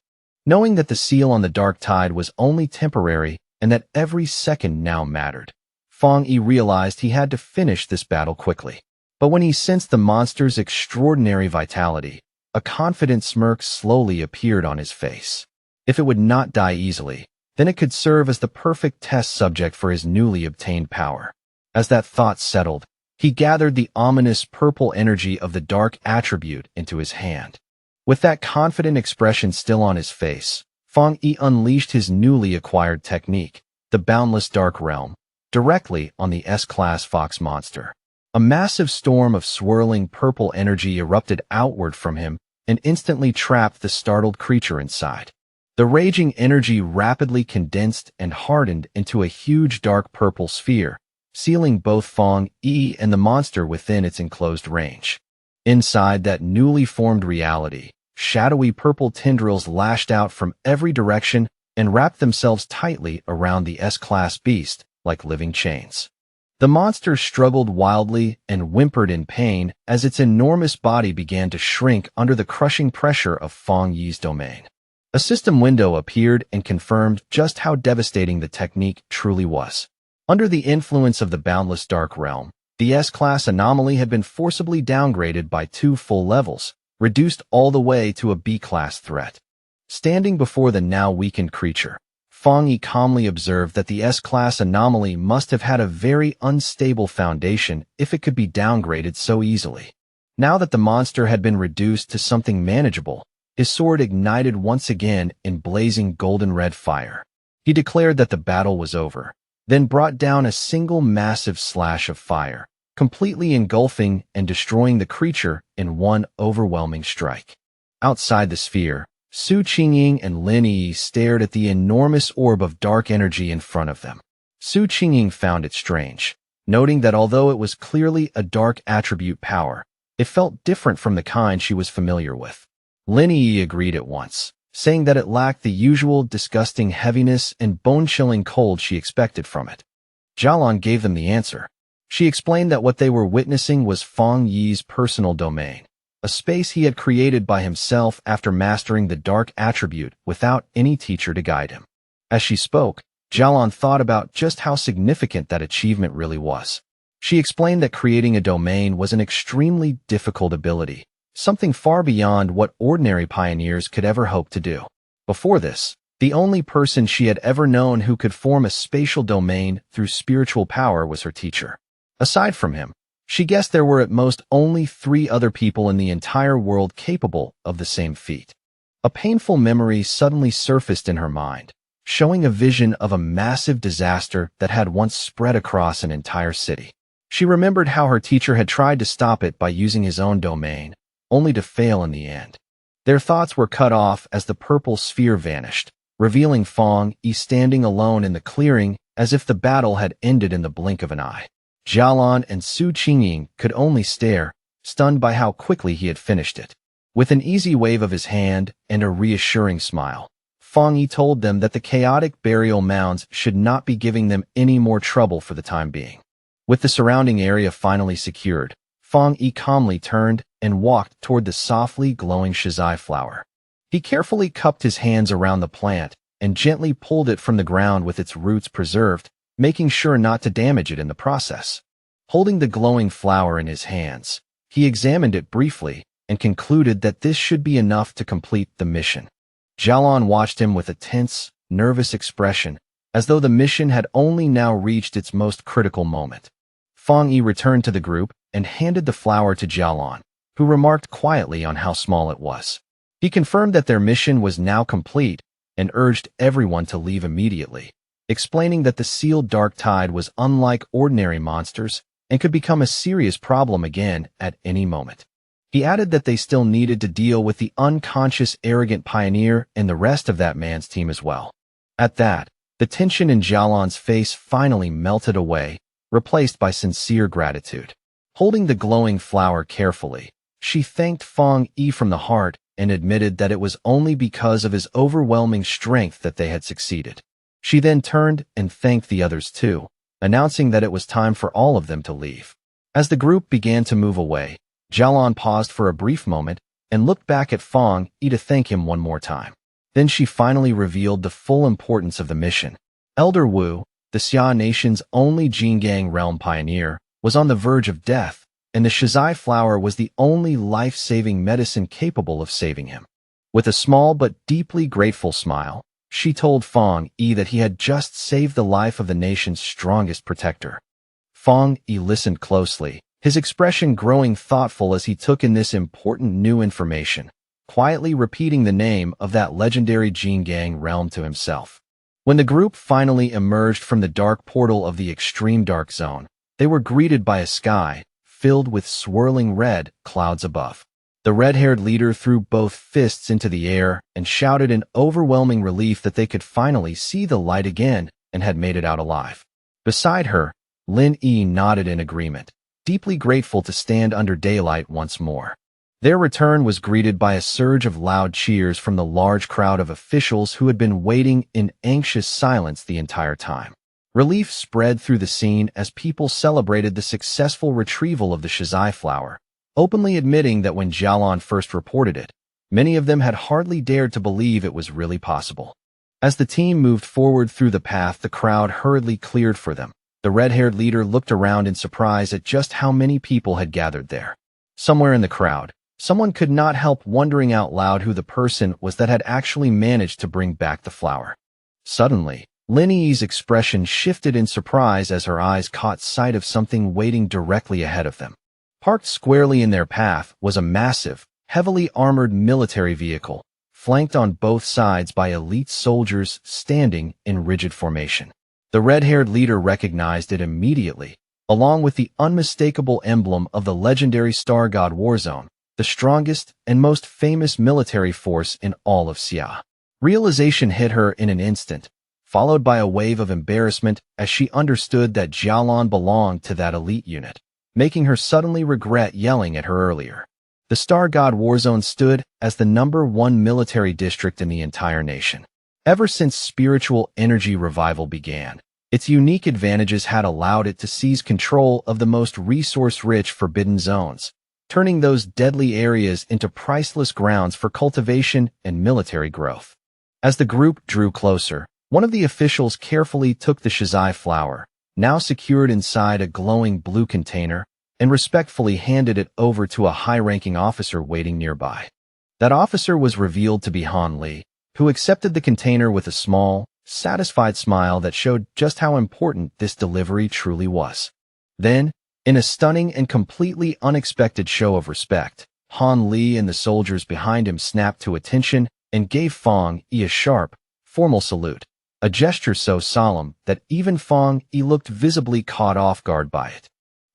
Knowing that the seal on the dark tide was only temporary and that every second now mattered, Fang Yi realized he had to finish this battle quickly. But when he sensed the monster's extraordinary vitality, a confident smirk slowly appeared on his face. If it would not die easily, then it could serve as the perfect test subject for his newly obtained power. As that thought settled, he gathered the ominous purple energy of the dark attribute into his hand. With that confident expression still on his face, Fang Yi unleashed his newly acquired technique, the Boundless Dark Realm, directly on the S-Class Fox monster. A massive storm of swirling purple energy erupted outward from him and instantly trapped the startled creature inside. The raging energy rapidly condensed and hardened into a huge dark purple sphere, sealing both Fang Yi and the monster within its enclosed range. Inside that newly formed reality, shadowy purple tendrils lashed out from every direction and wrapped themselves tightly around the S-Class beast like living chains. The monster struggled wildly and whimpered in pain as its enormous body began to shrink under the crushing pressure of Fang Yi's domain. A system window appeared and confirmed just how devastating the technique truly was. Under the influence of the Boundless Dark Realm, the S-Class anomaly had been forcibly downgraded by 2 full levels, reduced all the way to a B-class threat. Standing before the now weakened creature, Fang Yi calmly observed that the S-Class anomaly must have had a very unstable foundation if it could be downgraded so easily. Now that the monster had been reduced to something manageable, his sword ignited once again in blazing golden-red fire. He declared that the battle was over, then brought down a single massive slash of fire, completely engulfing and destroying the creature in one overwhelming strike. Outside the sphere, Su Qingying and Lin Yi stared at the enormous orb of dark energy in front of them. Su Qingying found it strange, noting that although it was clearly a dark attribute power, it felt different from the kind she was familiar with. Lin Yi agreed at once, saying that it lacked the usual disgusting heaviness and bone-chilling cold she expected from it. Jialan gave them the answer. She explained that what they were witnessing was Fang Yi's personal domain, a space he had created by himself after mastering the dark attribute without any teacher to guide him. As she spoke, Jialan thought about just how significant that achievement really was. She explained that creating a domain was an extremely difficult ability, something far beyond what ordinary pioneers could ever hope to do. Before this, the only person she had ever known who could form a spatial domain through spiritual power was her teacher. Aside from him, she guessed there were at most only 3 other people in the entire world capable of the same feat. A painful memory suddenly surfaced in her mind, showing a vision of a massive disaster that had once spread across an entire city. She remembered how her teacher had tried to stop it by using his own domain, only to fail in the end. Their thoughts were cut off as the purple sphere vanished, revealing Fang Yi standing alone in the clearing as if the battle had ended in the blink of an eye. Jialan and Su Qingying could only stare, stunned by how quickly he had finished it. With an easy wave of his hand and a reassuring smile, Fang Yi told them that the chaotic burial mounds should not be giving them any more trouble for the time being. With the surrounding area finally secured, Fang Yi calmly turned and walked toward the softly glowing shizai flower. He carefully cupped his hands around the plant and gently pulled it from the ground with its roots preserved, making sure not to damage it in the process. Holding the glowing flower in his hands, he examined it briefly and concluded that this should be enough to complete the mission. Jialan watched him with a tense, nervous expression, as though the mission had only now reached its most critical moment. Fang Yi returned to the group and handed the flower to Jialan, who remarked quietly on how small it was. He confirmed that their mission was now complete and urged everyone to leave immediately, explaining that the sealed dark tide was unlike ordinary monsters and could become a serious problem again at any moment. He added that they still needed to deal with the unconscious arrogant pioneer and the rest of that man's team as well. At that, the tension in Jialan's face finally melted away, replaced by sincere gratitude. Holding the glowing flower carefully, she thanked Fang Yi from the heart and admitted that it was only because of his overwhelming strength that they had succeeded. She then turned and thanked the others too, announcing that it was time for all of them to leave. As the group began to move away, Jialan paused for a brief moment and looked back at Fang Yi to thank him one more time. Then she finally revealed the full importance of the mission. Elder Wu, the Xia Nation's only Jingang realm pioneer, was on the verge of death, and the shizai flower was the only life-saving medicine capable of saving him. With a small but deeply grateful smile, She told Fong Yi that he had just saved the life of the nation's strongest protector. Fong Yi listened closely, his expression growing thoughtful as he took in this important new information, quietly repeating the name of that legendary Jin Gang realm to himself. When the group finally emerged from the dark portal of the extreme dark zone, they were greeted by a sky filled with swirling red clouds above. The red-haired leader threw both fists into the air and shouted in overwhelming relief that they could finally see the light again and had made it out alive. Beside her, Lin Yi nodded in agreement, deeply grateful to stand under daylight once more. Their return was greeted by a surge of loud cheers from the large crowd of officials who had been waiting in anxious silence the entire time. Relief spread through the scene as people celebrated the successful retrieval of the Shizai flower, openly admitting that when Jialan first reported it, many of them had hardly dared to believe it was really possible. As the team moved forward through the path the crowd hurriedly cleared for them, the red-haired leader looked around in surprise at just how many people had gathered there. Somewhere in the crowd, someone could not help wondering out loud who the person was that had actually managed to bring back the flower. Suddenly, Lin Yi's expression shifted in surprise as her eyes caught sight of something waiting directly ahead of them. Parked squarely in their path was a massive, heavily armored military vehicle, flanked on both sides by elite soldiers standing in rigid formation. The red-haired leader recognized it immediately, along with the unmistakable emblem of the legendary Star God Warzone, the strongest and most famous military force in all of Xia. Realization hit her in an instant, followed by a wave of embarrassment as she understood that Jialan belonged to that elite unit, making her suddenly regret yelling at her earlier. The Star God Warzone stood as the #1 military district in the entire nation. Ever since spiritual energy revival began, its unique advantages had allowed it to seize control of the most resource-rich forbidden zones, turning those deadly areas into priceless grounds for cultivation and military growth. As the group drew closer, one of the officials carefully took the Shizai flower, now secured inside a glowing blue container, and respectfully handed it over to a high-ranking officer waiting nearby. That officer was revealed to be Han Li, who accepted the container with a small, satisfied smile that showed just how important this delivery truly was. Then, in a stunning and completely unexpected show of respect, Han Li and the soldiers behind him snapped to attention and gave Fong Yi a sharp, formal salute, a gesture so solemn that even Fong Yi looked visibly caught off guard by it.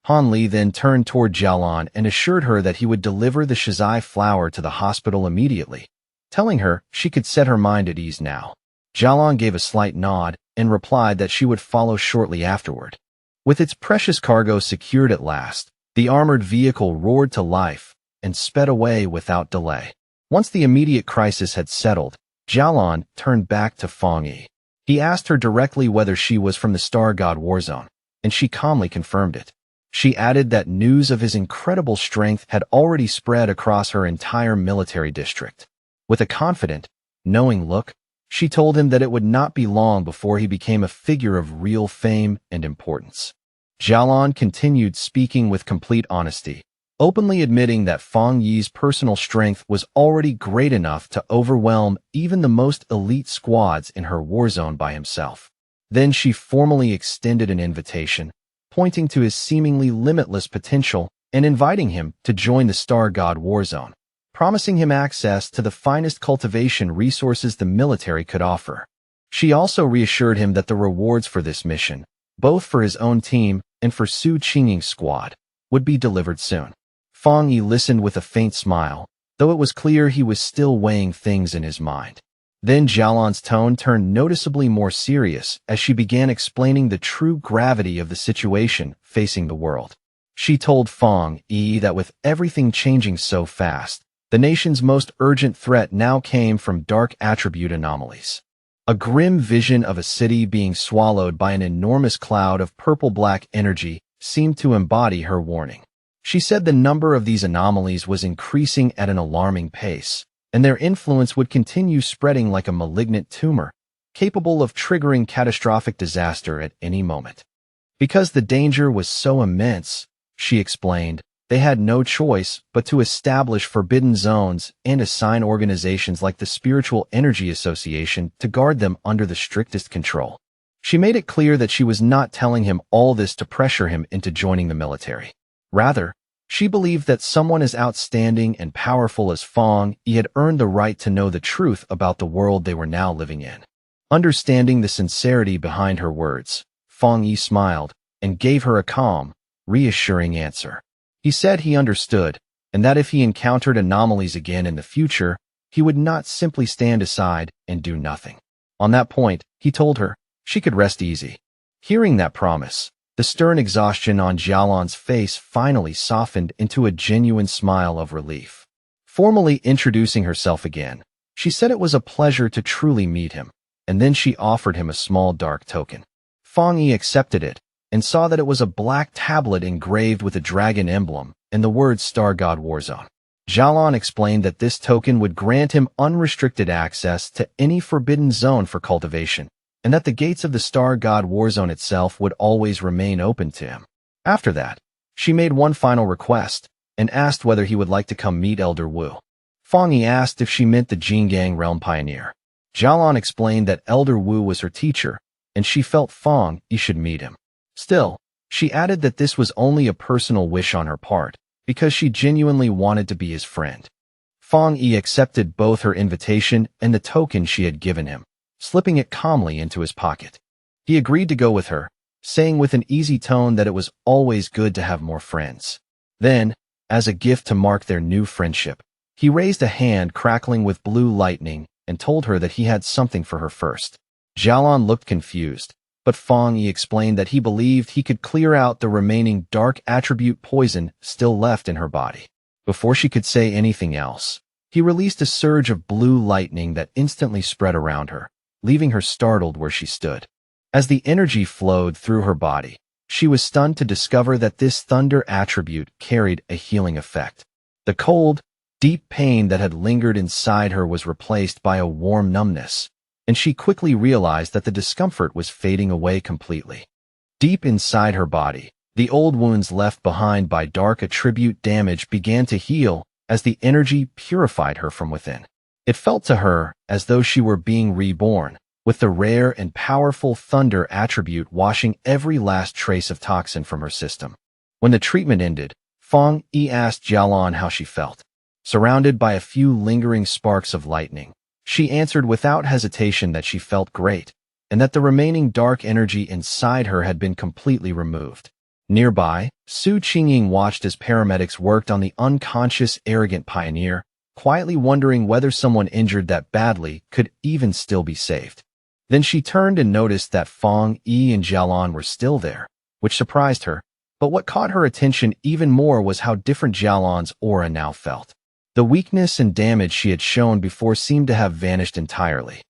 Han Li then turned toward Jialan and assured her that he would deliver the Shizai flower to the hospital immediately, telling her she could set her mind at ease now. Jialan gave a slight nod and replied that she would follow shortly afterward. With its precious cargo secured at last, the armored vehicle roared to life and sped away without delay. Once the immediate crisis had settled, Jialan turned back to Fong Yi. He asked her directly whether she was from the Star God Warzone, and she calmly confirmed it. She added that news of his incredible strength had already spread across her entire military district. With a confident, knowing look, she told him that it would not be long before he became a figure of real fame and importance. Jialan continued speaking with complete honesty, openly admitting that Fong Yi's personal strength was already great enough to overwhelm even the most elite squads in her war zone by himself. Then she formally extended an invitation, pointing to his seemingly limitless potential and inviting him to join the Star God Warzone, promising him access to the finest cultivation resources the military could offer. She also reassured him that the rewards for this mission, both for his own team and for Su Qingying's squad, would be delivered soon. Fong Yi listened with a faint smile, though it was clear he was still weighing things in his mind. Then Jialan's tone turned noticeably more serious as she began explaining the true gravity of the situation facing the world. She told Fong Yi that with everything changing so fast, the nation's most urgent threat now came from dark attribute anomalies. A grim vision of a city being swallowed by an enormous cloud of purple-black energy seemed to embody her warning. She said the number of these anomalies was increasing at an alarming pace, and their influence would continue spreading like a malignant tumor, capable of triggering catastrophic disaster at any moment. Because the danger was so immense, she explained, they had no choice but to establish forbidden zones and assign organizations like the Spiritual Energy Association to guard them under the strictest control. She made it clear that she was not telling him all this to pressure him into joining the military. Rather, she believed that someone as outstanding and powerful as Fong Yi had earned the right to know the truth about the world they were now living in. Understanding the sincerity behind her words, Fong Yi smiled and gave her a calm, reassuring answer. He said he understood, and that if he encountered anomalies again in the future, he would not simply stand aside and do nothing. On that point, he told her, she could rest easy. Hearing that promise, the stern exhaustion on Jialan's face finally softened into a genuine smile of relief. Formally introducing herself again, she said it was a pleasure to truly meet him, and then she offered him a small dark token. Fong Yi accepted it, and saw that it was a black tablet engraved with a dragon emblem and the words Star God Warzone. Jialan explained that this token would grant him unrestricted access to any forbidden zone for cultivation, and that the gates of the Star God Warzone itself would always remain open to him. After that, she made one final request, and asked whether he would like to come meet Elder Wu. Fong Yi asked if she meant the Jingang Realm Pioneer. Jialan explained that Elder Wu was her teacher, and she felt Fong Yi should meet him. Still, she added that this was only a personal wish on her part, because she genuinely wanted to be his friend. Fong Yi accepted both her invitation and the token she had given him, slipping it calmly into his pocket. He agreed to go with her, saying with an easy tone that it was always good to have more friends. Then, as a gift to mark their new friendship, he raised a hand crackling with blue lightning and told her that he had something for her first. Jialan looked confused, but Fong Yi explained that he believed he could clear out the remaining dark attribute poison still left in her body. Before she could say anything else, he released a surge of blue lightning that instantly spread around her, leaving her startled where she stood. As the energy flowed through her body, she was stunned to discover that this thunder attribute carried a healing effect. The cold, deep pain that had lingered inside her was replaced by a warm numbness, and she quickly realized that the discomfort was fading away completely. Deep inside her body, the old wounds left behind by dark attribute damage began to heal as the energy purified her from within. It felt to her as though she were being reborn, with the rare and powerful thunder attribute washing every last trace of toxin from her system. When the treatment ended, Fong Yi asked Jialan how she felt. Surrounded by a few lingering sparks of lightning, she answered without hesitation that she felt great, and that the remaining dark energy inside her had been completely removed. Nearby, Su Qingying watched as paramedics worked on the unconscious, arrogant pioneer, quietly wondering whether someone injured that badly could even still be saved. Then she turned and noticed that Fong Yi and Jialan were still there, which surprised her, but what caught her attention even more was how different Jialan's aura now felt. The weakness and damage she had shown before seemed to have vanished entirely.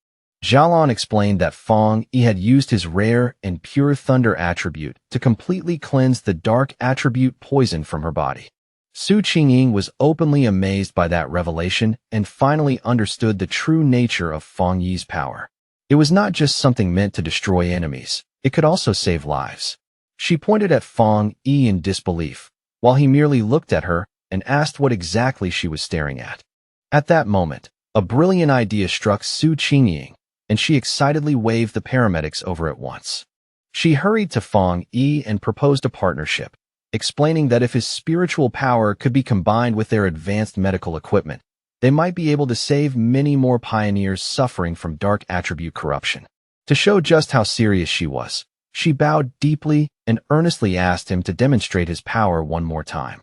Jialan explained that Fong Yi had used his rare and pure thunder attribute to completely cleanse the dark attribute poison from her body. Su Qingying was openly amazed by that revelation and finally understood the true nature of Fong Yi's power. It was not just something meant to destroy enemies, it could also save lives. She pointed at Fong Yi in disbelief, while he merely looked at her and asked what exactly she was staring at. At that moment, a brilliant idea struck Su Qingying, and she excitedly waved the paramedics over at once. She hurried to Fong Yi and proposed a partnership, explaining that if his spiritual power could be combined with their advanced medical equipment, they might be able to save many more pioneers suffering from dark attribute corruption. To show just how serious she was, she bowed deeply and earnestly asked him to demonstrate his power one more time.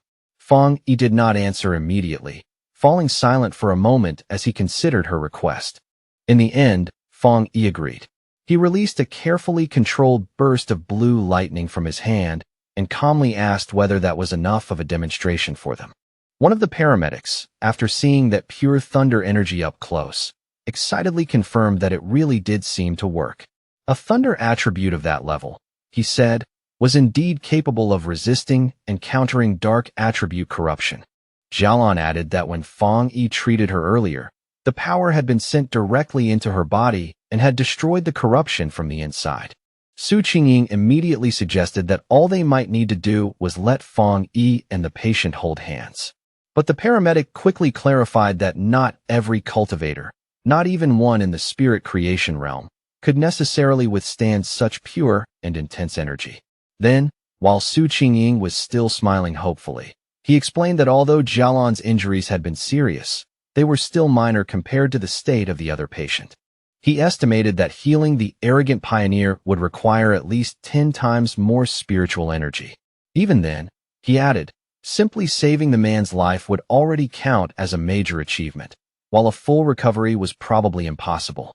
Fong Yi did not answer immediately, falling silent for a moment as he considered her request. In the end, Fong Yi agreed. He released a carefully controlled burst of blue lightning from his hand and calmly asked whether that was enough of a demonstration for them. One of the paramedics, after seeing that pure thunder energy up close, excitedly confirmed that it really did seem to work. A thunder attribute of that level, he said, was indeed capable of resisting and countering dark attribute corruption. Jialan added that when Fong Yi treated her earlier, the power had been sent directly into her body and had destroyed the corruption from the inside. Su Qingying immediately suggested that all they might need to do was let Fang Yi and the patient hold hands. But the paramedic quickly clarified that not every cultivator, not even one in the spirit creation realm, could necessarily withstand such pure and intense energy. Then, while Su Qingying was still smiling hopefully, he explained that although Jialan's injuries had been serious, they were still minor compared to the state of the other patient. He estimated that healing the arrogant pioneer would require at least 10 times more spiritual energy. Even then, he added, simply saving the man's life would already count as a major achievement, while a full recovery was probably impossible.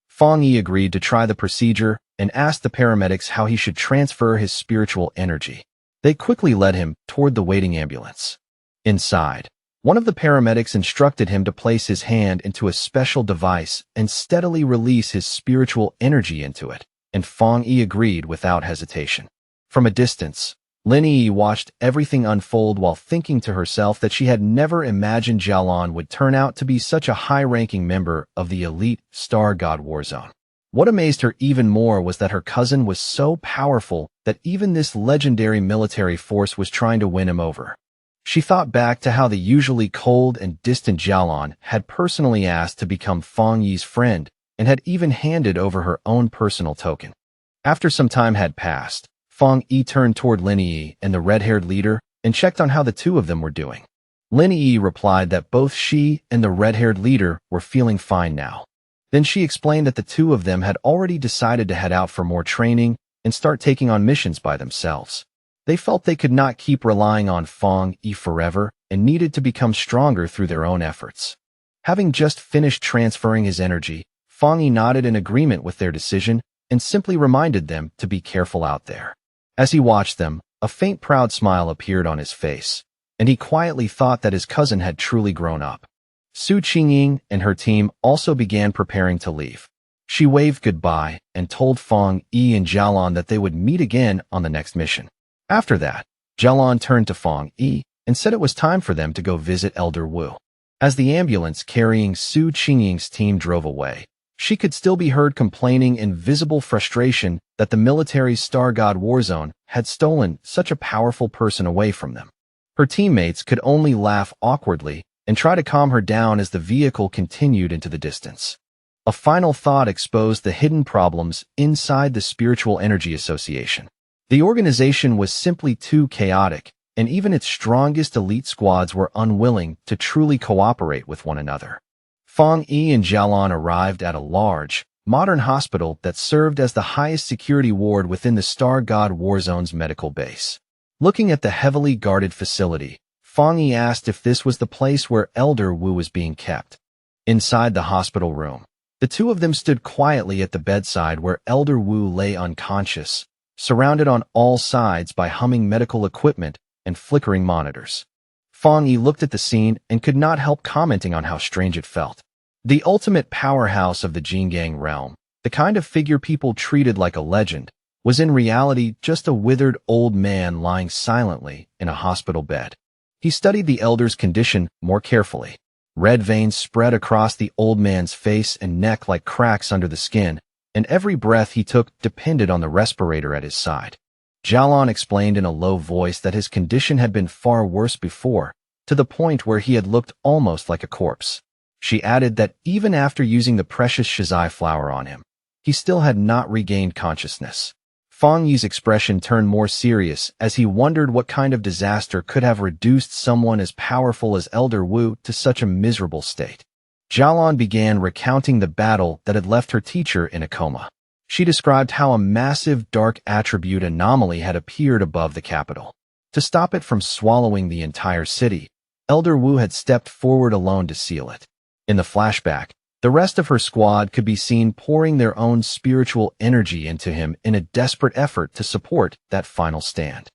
Fang Yi agreed to try the procedure and asked the paramedics how he should transfer his spiritual energy. They quickly led him toward the waiting ambulance. Inside, one of the paramedics instructed him to place his hand into a special device and steadily release his spiritual energy into it, and Fang Yi agreed without hesitation. From a distance, Lin Yi watched everything unfold while thinking to herself that she had never imagined Jialan would turn out to be such a high-ranking member of the elite Star God Warzone. What amazed her even more was that her cousin was so powerful that even this legendary military force was trying to win him over. She thought back to how the usually cold and distant Jialan had personally asked to become Fang Yi's friend and had even handed over her own personal token. After some time had passed, Fang Yi turned toward Lin Yi and the red-haired leader and checked on how the two of them were doing. Lin Yi replied that both she and the red-haired leader were feeling fine now. Then she explained that the two of them had already decided to head out for more training and start taking on missions by themselves. They felt they could not keep relying on Fang Yi forever and needed to become stronger through their own efforts. Having just finished transferring his energy, Fang Yi nodded in agreement with their decision and simply reminded them to be careful out there. As he watched them, a faint proud smile appeared on his face, and he quietly thought that his cousin had truly grown up. Su Qingying and her team also began preparing to leave. She waved goodbye and told Fang Yi and Jialan that they would meet again on the next mission. After that, Jialan turned to Fang Yi and said it was time for them to go visit Elder Wu. As the ambulance carrying Su Qingying's team drove away, she could still be heard complaining in visible frustration that the military's Star God Warzone had stolen such a powerful person away from them. Her teammates could only laugh awkwardly and try to calm her down as the vehicle continued into the distance. A final thought exposed the hidden problems inside the Spiritual Energy Association. The organization was simply too chaotic, and even its strongest elite squads were unwilling to truly cooperate with one another. Fang Yi and Jialan arrived at a large, modern hospital that served as the highest security ward within the Star God Warzone's medical base. Looking at the heavily guarded facility, Fang Yi asked if this was the place where Elder Wu was being kept. Inside the hospital room, the two of them stood quietly at the bedside where Elder Wu lay unconscious, surrounded on all sides by humming medical equipment and flickering monitors. Fang Yi looked at the scene and could not help commenting on how strange it felt. The ultimate powerhouse of the Jingang realm, the kind of figure people treated like a legend, was in reality just a withered old man lying silently in a hospital bed. He studied the elder's condition more carefully. Red veins spread across the old man's face and neck like cracks under the skin, and every breath he took depended on the respirator at his side. Jialan explained in a low voice that his condition had been far worse before, to the point where he had looked almost like a corpse. She added that even after using the precious shizai flower on him, he still had not regained consciousness. Fang Yi's expression turned more serious as he wondered what kind of disaster could have reduced someone as powerful as Elder Wu to such a miserable state. Jialan began recounting the battle that had left her teacher in a coma. She described how a massive dark attribute anomaly had appeared above the capital. To stop it from swallowing the entire city, Elder Wu had stepped forward alone to seal it. In the flashback, the rest of her squad could be seen pouring their own spiritual energy into him in a desperate effort to support that final stand.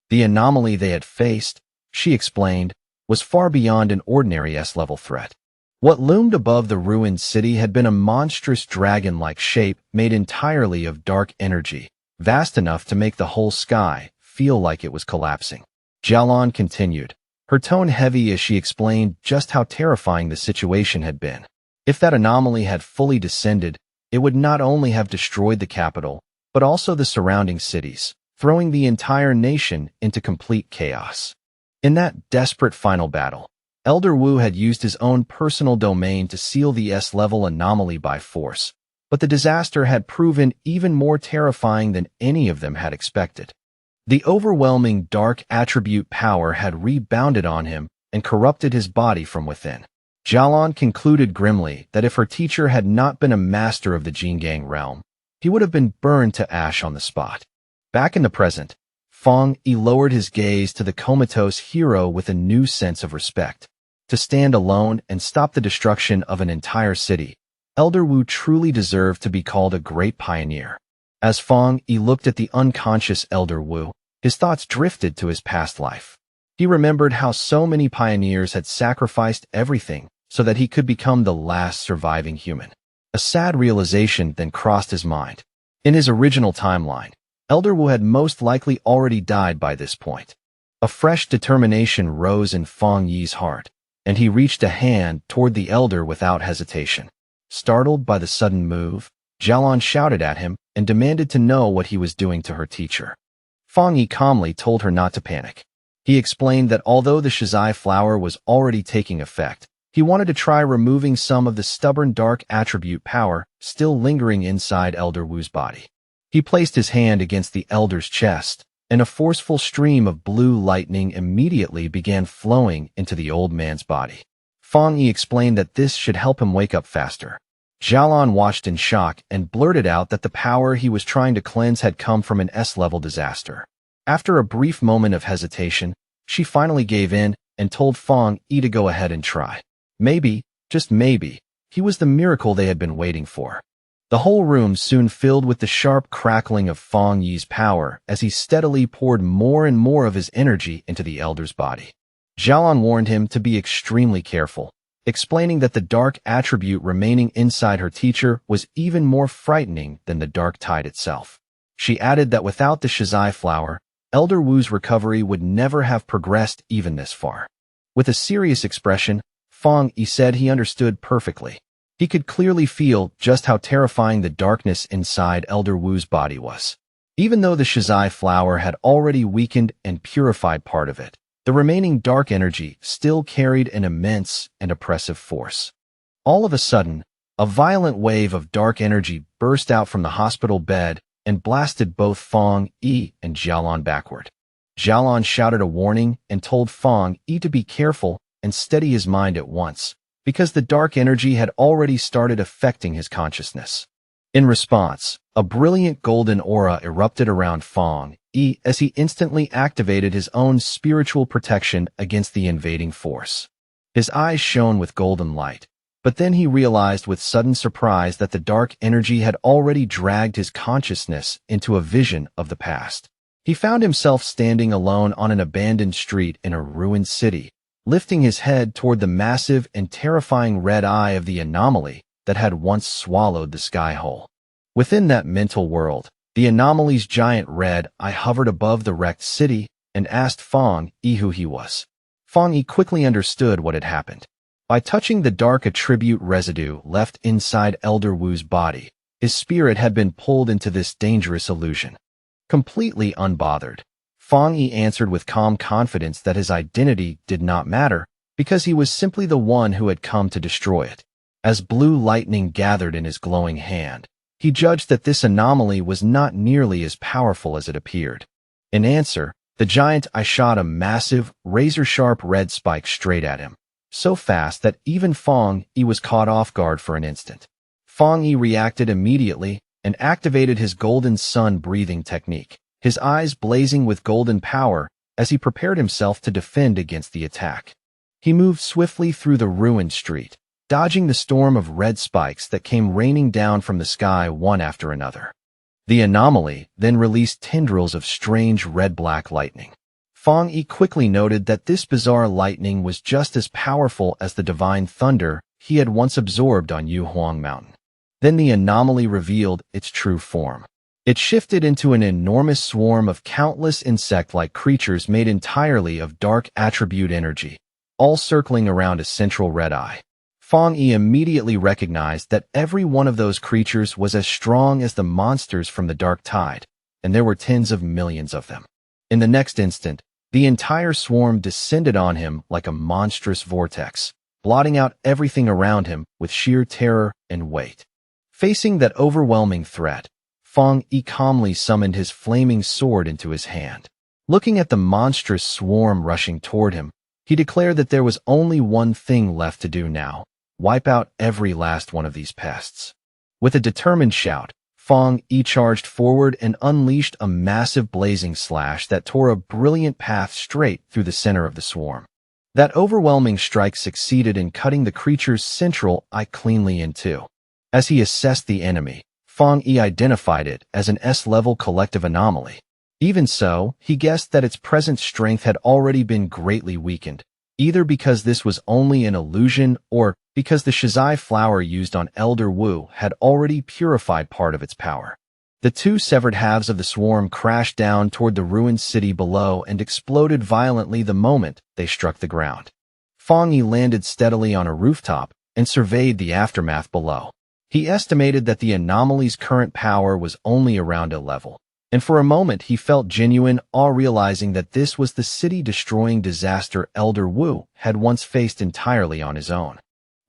The anomaly they had faced, she explained, was far beyond an ordinary S-level threat. What loomed above the ruined city had been a monstrous dragon-like shape made entirely of dark energy, vast enough to make the whole sky feel like it was collapsing. Jialan continued, her tone heavy as she explained just how terrifying the situation had been. If that anomaly had fully descended, it would not only have destroyed the capital, but also the surrounding cities, throwing the entire nation into complete chaos. In that desperate final battle, Elder Wu had used his own personal domain to seal the S-level anomaly by force, but the disaster had proven even more terrifying than any of them had expected. The overwhelming dark attribute power had rebounded on him and corrupted his body from within. Jialan concluded grimly that if her teacher had not been a master of the Jingang realm, he would have been burned to ash on the spot. Back in the present, Feng Yi lowered his gaze to the comatose hero with a new sense of respect. To stand alone and stop the destruction of an entire city, Elder Wu truly deserved to be called a great pioneer. As Feng Yi looked at the unconscious Elder Wu, his thoughts drifted to his past life. He remembered how so many pioneers had sacrificed everything so that he could become the last surviving human. A sad realization then crossed his mind. In his original timeline, Elder Wu had most likely already died by this point. A fresh determination rose in Feng Yi's heart, and he reached a hand toward the elder without hesitation. Startled by the sudden move, Jialan shouted at him and demanded to know what he was doing to her teacher. Feng Yi calmly told her not to panic. He explained that although the Shizai flower was already taking effect, he wanted to try removing some of the stubborn dark attribute power still lingering inside Elder Wu's body. He placed his hand against the elder's chest, and a forceful stream of blue lightning immediately began flowing into the old man's body. Feng Yi explained that this should help him wake up faster. Jialan watched in shock and blurted out that the power he was trying to cleanse had come from an S-level disaster. After a brief moment of hesitation, she finally gave in and told Feng Yi to go ahead and try. Maybe, just maybe, he was the miracle they had been waiting for. The whole room soon filled with the sharp crackling of Feng Yi's power as he steadily poured more and more of his energy into the elder's body. Jialan warned him to be extremely careful, explaining that the dark attribute remaining inside her teacher was even more frightening than the dark tide itself. She added that without the Shizai flower, Elder Wu's recovery would never have progressed even this far. With a serious expression, Feng Yi said he understood perfectly. He could clearly feel just how terrifying the darkness inside Elder Wu's body was. Even though the Shizai flower had already weakened and purified part of it, the remaining dark energy still carried an immense and oppressive force. All of a sudden, a violent wave of dark energy burst out from the hospital bed and blasted both Feng Yi and Jialan backward. Jialan shouted a warning and told Feng Yi to be careful and steady his mind at once, because the dark energy had already started affecting his consciousness. In response, a brilliant golden aura erupted around Feng Yi as he instantly activated his own spiritual protection against the invading force. His eyes shone with golden light, but then he realized with sudden surprise that the dark energy had already dragged his consciousness into a vision of the past. He found himself standing alone on an abandoned street in a ruined city, lifting his head toward the massive and terrifying red eye of the anomaly that had once swallowed the sky whole. Within that mental world, the anomaly's giant red eye hovered above the wrecked city and asked Feng Yi who he was. Feng Yi quickly understood what had happened. By touching the dark attribute residue left inside Elder Wu's body, his spirit had been pulled into this dangerous illusion. Completely unbothered, Feng Yi answered with calm confidence that his identity did not matter because he was simply the one who had come to destroy it. As blue lightning gathered in his glowing hand, he judged that this anomaly was not nearly as powerful as it appeared. In answer, the giant eye shot a massive, razor-sharp red spike straight at him, so fast that even Feng Yi was caught off guard for an instant. Feng Yi reacted immediately and activated his golden sun breathing technique, his eyes blazing with golden power as he prepared himself to defend against the attack. He moved swiftly through the ruined street, dodging the storm of red spikes that came raining down from the sky one after another. The anomaly then released tendrils of strange red-black lightning. Feng Yi quickly noted that this bizarre lightning was just as powerful as the divine thunder he had once absorbed on Yuhuang Mountain. Then the anomaly revealed its true form. It shifted into an enormous swarm of countless insect-like creatures made entirely of dark attribute energy, all circling around a central red eye. Fong Yi immediately recognized that every one of those creatures was as strong as the monsters from the Dark Tide, and there were tens of millions of them. In the next instant, the entire swarm descended on him like a monstrous vortex, blotting out everything around him with sheer terror and weight. Facing that overwhelming threat, Fong Yi calmly summoned his flaming sword into his hand. Looking at the monstrous swarm rushing toward him, he declared that there was only one thing left to do now: wipe out every last one of these pests. With a determined shout, Fong Yi charged forward and unleashed a massive blazing slash that tore a brilliant path straight through the center of the swarm. That overwhelming strike succeeded in cutting the creature's central eye cleanly in two. As he assessed the enemy, Fong Yi identified it as an S-level collective anomaly. Even so, he guessed that its present strength had already been greatly weakened, either because this was only an illusion or because the Shizai flower used on Elder Wu had already purified part of its power. The two severed halves of the swarm crashed down toward the ruined city below and exploded violently the moment they struck the ground. Fong Yi landed steadily on a rooftop and surveyed the aftermath below. He estimated that the anomaly's current power was only around a level, and for a moment he felt genuine awe realizing that this was the city-destroying disaster Elder Wu had once faced entirely on his own.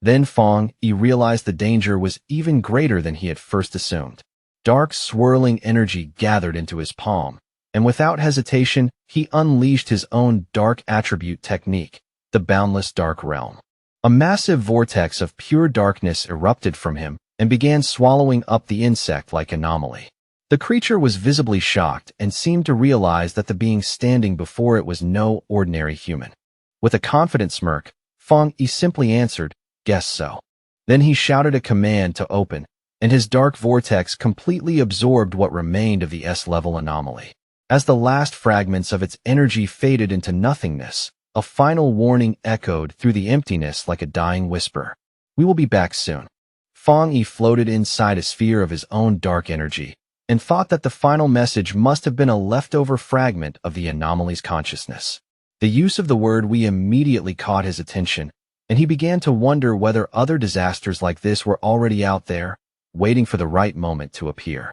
Then Fong Yi realized the danger was even greater than he had first assumed. Dark, swirling energy gathered into his palm, and without hesitation, he unleashed his own dark attribute technique, the Boundless Dark Realm. A massive vortex of pure darkness erupted from him and began swallowing up the insect-like anomaly. The creature was visibly shocked and seemed to realize that the being standing before it was no ordinary human. With a confident smirk, Fong Yi simply answered, "Guess so." Then he shouted a command to open, and his dark vortex completely absorbed what remained of the S-level anomaly. As the last fragments of its energy faded into nothingness, a final warning echoed through the emptiness like a dying whisper. "We will be back soon." Fong Yi floated inside a sphere of his own dark energy, and thought that the final message must have been a leftover fragment of the anomaly's consciousness. The use of the word "we" immediately caught his attention, and he began to wonder whether other disasters like this were already out there, waiting for the right moment to appear.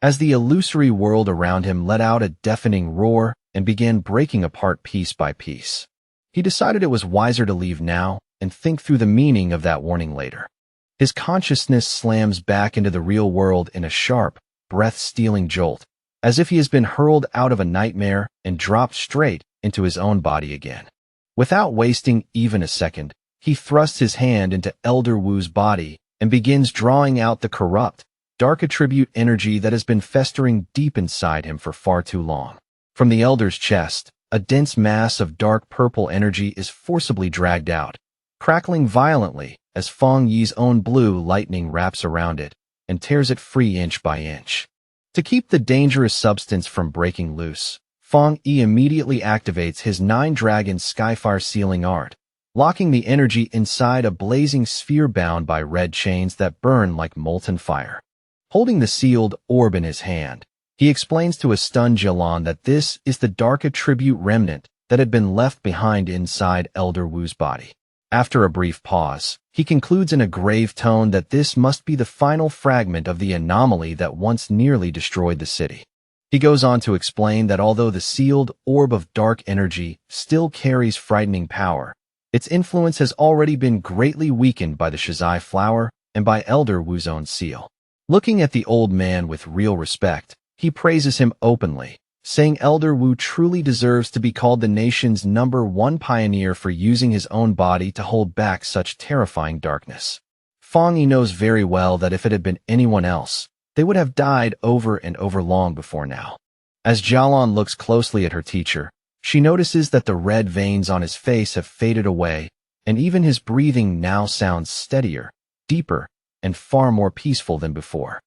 As the illusory world around him let out a deafening roar and began breaking apart piece by piece, he decided it was wiser to leave now and think through the meaning of that warning later. His consciousness slams back into the real world in a sharp, breath-stealing jolt, as if he has been hurled out of a nightmare and dropped straight into his own body again. Without wasting even a second, he thrusts his hand into Elder Wu's body and begins drawing out the corrupt, dark attribute energy that has been festering deep inside him for far too long. From the Elder's chest, a dense mass of dark purple energy is forcibly dragged out, crackling violently as Fong Yi's own blue lightning wraps around it and tears it free inch by inch. To keep the dangerous substance from breaking loose, Fong Yi immediately activates his 9-dragon Skyfire sealing art, locking the energy inside a blazing sphere bound by red chains that burn like molten fire. Holding the sealed orb in his hand, he explains to a stunned Jilan that this is the dark attribute remnant that had been left behind inside Elder Wu's body. After a brief pause, he concludes in a grave tone that this must be the final fragment of the anomaly that once nearly destroyed the city. He goes on to explain that although the sealed orb of dark energy still carries frightening power, its influence has already been greatly weakened by the Shizai flower and by Elder Wu's own seal. Looking at the old man with real respect, he praises him openly, saying Elder Wu truly deserves to be called the nation's #1 pioneer for using his own body to hold back such terrifying darkness. Fong Yi knows very well that if it had been anyone else, they would have died over and over long before now. As Jialan looks closely at her teacher, she notices that the red veins on his face have faded away, and even his breathing now sounds steadier, deeper, and far more peaceful than before.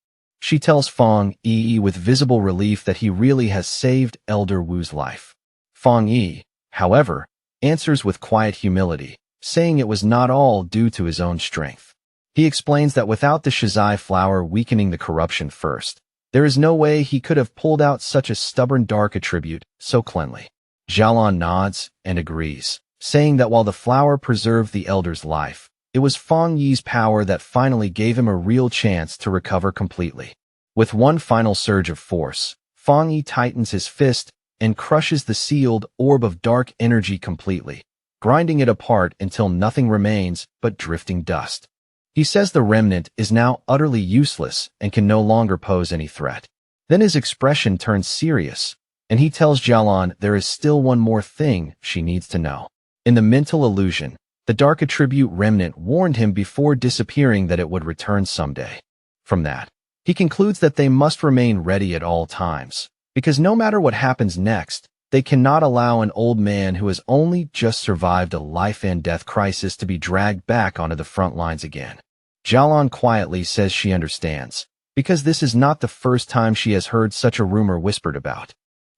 She tells Fong Yi with visible relief that he really has saved Elder Wu's life. Fong Yi, however, answers with quiet humility, saying it was not all due to his own strength. He explains that without the Shizai flower weakening the corruption first, there is no way he could have pulled out such a stubborn dark attribute so cleanly. Jialan nods and agrees, saying that while the flower preserved the elder's life, It was Fang Yi's power that finally gave him a real chance to recover completely. With one final surge of force, Fang Yi tightens his fist and crushes the sealed orb of dark energy completely, grinding it apart until nothing remains but drifting dust. He says the remnant is now utterly useless and can no longer pose any threat. Then his expression turns serious, and he tells Jialan there is still one more thing she needs to know. In the mental illusion, the dark attribute remnant warned him before disappearing that it would return someday. From that, he concludes that they must remain ready at all times, because no matter what happens next, they cannot allow an old man who has only just survived a life-and-death crisis to be dragged back onto the front lines again. Jialan quietly says she understands, because this is not the first time she has heard such a rumor whispered about.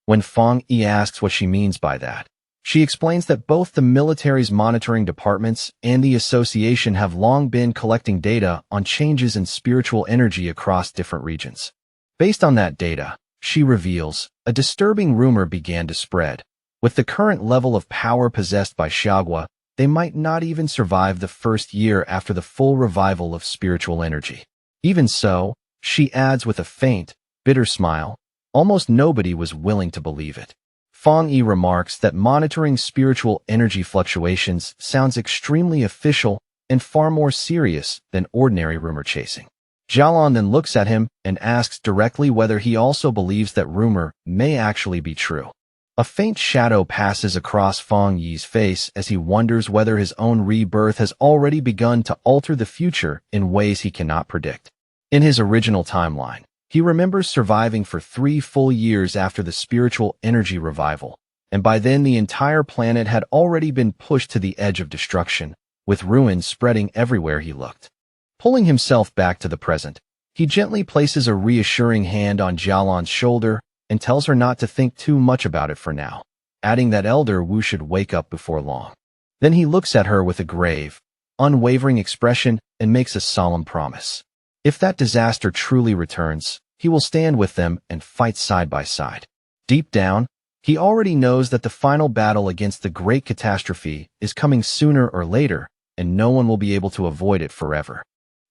When Fang Yi asks what she means by that, she explains that both the military's monitoring departments and the association have long been collecting data on changes in spiritual energy across different regions. Based on that data, she reveals, a disturbing rumor began to spread. With the current level of power possessed by Xiagua, they might not even survive the first year after the full revival of spiritual energy. Even so, she adds with a faint, bitter smile, almost nobody was willing to believe it. Fang Yi remarks that monitoring spiritual energy fluctuations sounds extremely official and far more serious than ordinary rumor chasing. Jialan then looks at him and asks directly whether he also believes that rumor may actually be true. A faint shadow passes across Fang Yi's face as he wonders whether his own rebirth has already begun to alter the future in ways he cannot predict. In his original timeline, he remembers surviving for 3 full years after the spiritual energy revival, and by then the entire planet had already been pushed to the edge of destruction, with ruins spreading everywhere he looked. Pulling himself back to the present, he gently places a reassuring hand on Jialan's shoulder and tells her not to think too much about it for now, adding that Elder Wu should wake up before long. Then he looks at her with a grave, unwavering expression and makes a solemn promise. If that disaster truly returns, he will stand with them and fight side by side. Deep down, he already knows that the final battle against the great catastrophe is coming sooner or later, and no one will be able to avoid it forever.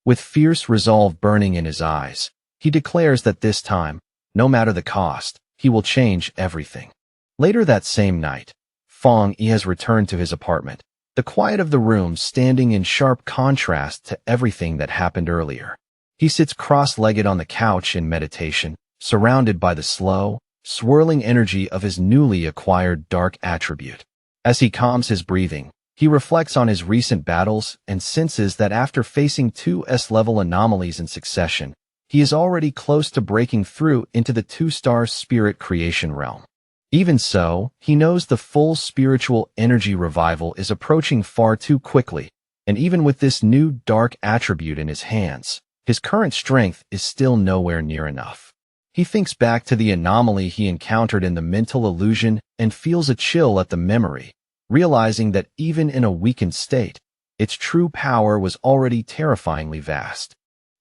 With fierce resolve burning in his eyes, he declares that this time, no matter the cost, he will change everything. Later that same night, Fang Yi has returned to his apartment, the quiet of the room standing in sharp contrast to everything that happened earlier. He sits cross-legged on the couch in meditation, surrounded by the slow, swirling energy of his newly acquired dark attribute. As he calms his breathing, he reflects on his recent battles and senses that after facing 2 S-level anomalies in succession, he is already close to breaking through into the 2-star spirit creation realm. Even so, he knows the full spiritual energy revival is approaching far too quickly, and even with this new dark attribute in his hands, his current strength is still nowhere near enough. He thinks back to the anomaly he encountered in the mental illusion and feels a chill at the memory, realizing that even in a weakened state, its true power was already terrifyingly vast.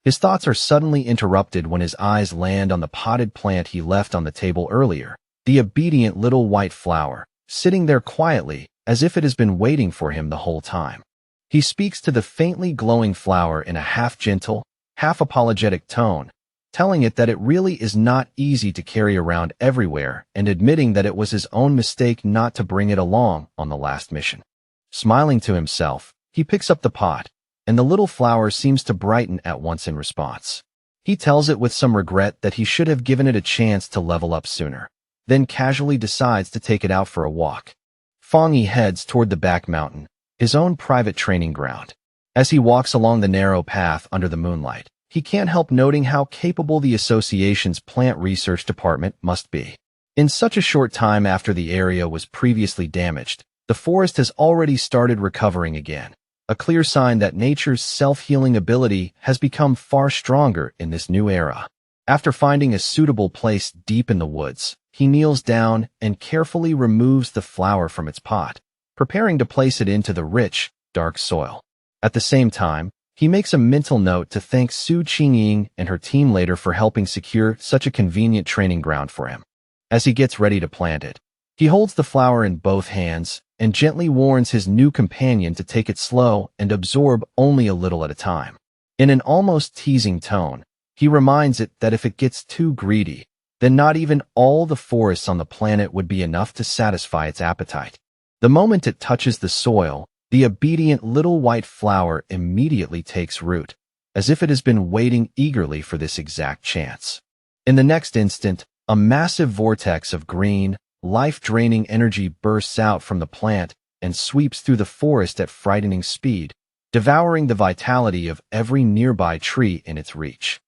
His thoughts are suddenly interrupted when his eyes land on the potted plant he left on the table earlier, the obedient little white flower, sitting there quietly as if it has been waiting for him the whole time. He speaks to the faintly glowing flower in a half-gentle, half-apologetic tone, telling it that it really is not easy to carry around everywhere and admitting that it was his own mistake not to bring it along on the last mission. Smiling to himself, he picks up the pot, and the little flower seems to brighten at once in response. He tells it with some regret that he should have given it a chance to level up sooner, then casually decides to take it out for a walk. Fang Yi heads toward the back mountain, his own private training ground. As he walks along the narrow path under the moonlight, he can't help noting how capable the association's plant research department must be. In such a short time after the area was previously damaged, the forest has already started recovering again, a clear sign that nature's self-healing ability has become far stronger in this new era. After finding a suitable place deep in the woods, he kneels down and carefully removes the flower from its pot, preparing to place it into the rich, dark soil. At the same time, he makes a mental note to thank Su Qingying and her team later for helping secure such a convenient training ground for him. As he gets ready to plant it, He holds the flower in both hands and gently warns his new companion to take it slow and absorb only a little at a time. In an almost teasing tone, he reminds it that if it gets too greedy, then not even all the forests on the planet would be enough to satisfy its appetite. The moment it touches the soil, the obedient little white flower immediately takes root, as if it has been waiting eagerly for this exact chance. In the next instant, a massive vortex of green, life-draining energy bursts out from the plant and sweeps through the forest at frightening speed, devouring the vitality of every nearby tree in its reach.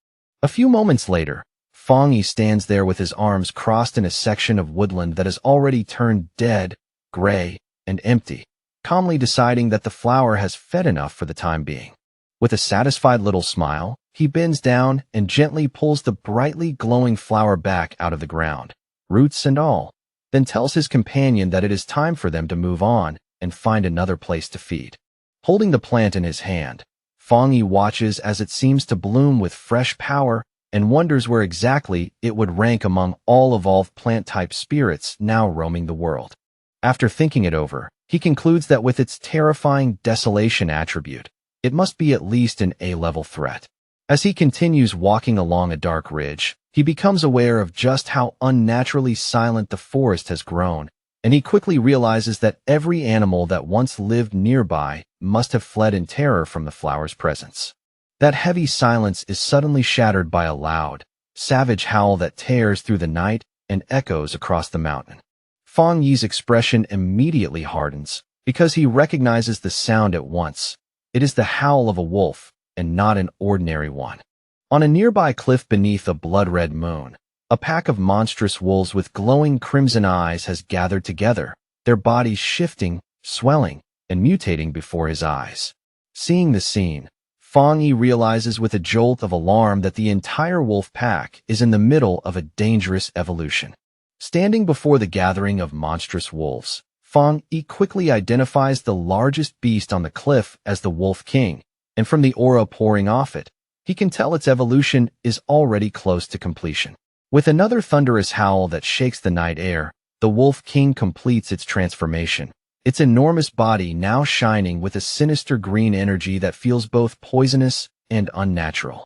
A few moments later, Fong Yi stands there with his arms crossed in a section of woodland that has already turned dead, gray, and empty, calmly deciding that the flower has fed enough for the time being. With a satisfied little smile, he bends down and gently pulls the brightly glowing flower back out of the ground, roots and all, then tells his companion that it is time for them to move on and find another place to feed. Holding the plant in his hand, Fong Yi watches as it seems to bloom with fresh power and wonders where exactly it would rank among all evolved plant-type spirits now roaming the world. After thinking it over, he concludes that with its terrifying desolation attribute, it must be at least an A-level threat. As he continues walking along a dark ridge, he becomes aware of just how unnaturally silent the forest has grown, and he quickly realizes that every animal that once lived nearby must have fled in terror from the flower's presence. That heavy silence is suddenly shattered by a loud, savage howl that tears through the night and echoes across the mountain. Fong Yi's expression immediately hardens because he recognizes the sound at once. It is the howl of a wolf, and not an ordinary one. On a nearby cliff beneath a blood-red moon, a pack of monstrous wolves with glowing crimson eyes has gathered together, their bodies shifting, swelling, and mutating before his eyes. Seeing the scene, Fong Yi realizes with a jolt of alarm that the entire wolf pack is in the middle of a dangerous evolution. Standing before the gathering of monstrous wolves, Fong Yi quickly identifies the largest beast on the cliff as the Wolf King, and from the aura pouring off it, he can tell its evolution is already close to completion. With another thunderous howl that shakes the night air, the Wolf King completes its transformation, its enormous body now shining with a sinister green energy that feels both poisonous and unnatural.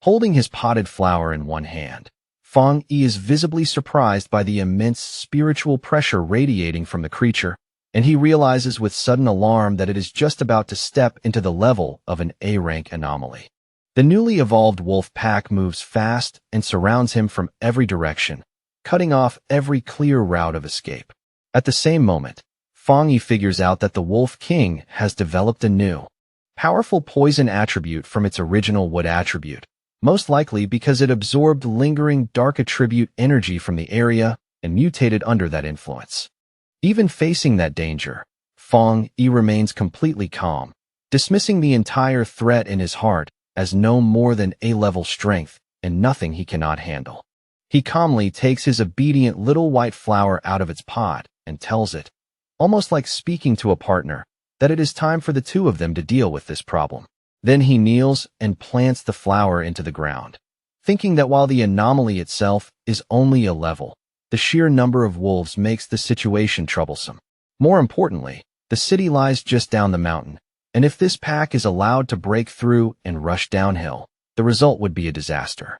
Holding his potted flower in one hand, Fong Yi is visibly surprised by the immense spiritual pressure radiating from the creature, and he realizes with sudden alarm that it is just about to step into the level of an A-rank anomaly. The newly evolved wolf pack moves fast and surrounds him from every direction, cutting off every clear route of escape. At the same moment, Fong Yi figures out that the Wolf King has developed a new, powerful poison attribute from its original wood attribute, most likely because it absorbed lingering dark attribute energy from the area and mutated under that influence. Even facing that danger, Fong Yi remains completely calm, dismissing the entire threat in his heart as no more than A-level strength and nothing he cannot handle. He calmly takes his obedient little white flower out of its pod and tells it, almost like speaking to a partner, that it is time for the two of them to deal with this problem. Then he kneels and plants the flower into the ground, thinking that while the anomaly itself is only a level, the sheer number of wolves makes the situation troublesome. More importantly, the city lies just down the mountain, and if this pack is allowed to break through and rush downhill, the result would be a disaster.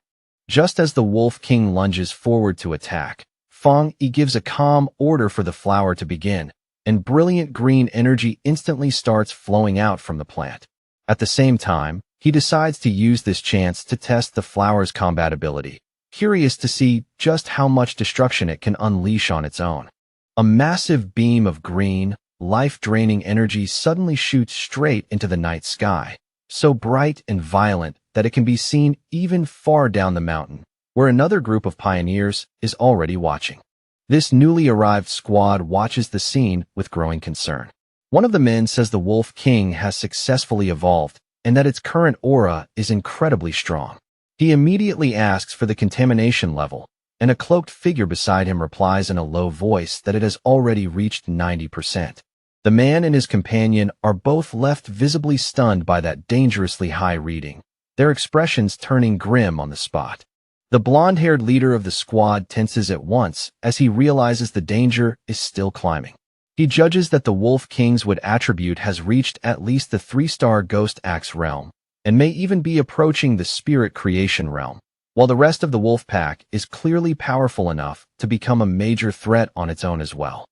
Just as the Wolf King lunges forward to attack, Fong Yi gives a calm order for the flower to begin, and brilliant green energy instantly starts flowing out from the plant. At the same time, he decides to use this chance to test the flower's compatibility, curious to see just how much destruction it can unleash on its own. A massive beam of green, life-draining energy suddenly shoots straight into the night sky, so bright and violent that it can be seen even far down the mountain, where another group of pioneers is already watching. This newly arrived squad watches the scene with growing concern. One of the men says the Wolf King has successfully evolved and that its current aura is incredibly strong. He immediately asks for the contamination level, and a cloaked figure beside him replies in a low voice that it has already reached 90%. The man and his companion are both left visibly stunned by that dangerously high reading, their expressions turning grim on the spot. The blonde-haired leader of the squad tenses at once as he realizes the danger is still climbing. He judges that the Wolf King's wood attribute has reached at least the 3-star Ghost Axe realm, and may even be approaching the Spirit Creation realm, while the rest of the Wolf Pack is clearly powerful enough to become a major threat on its own as well.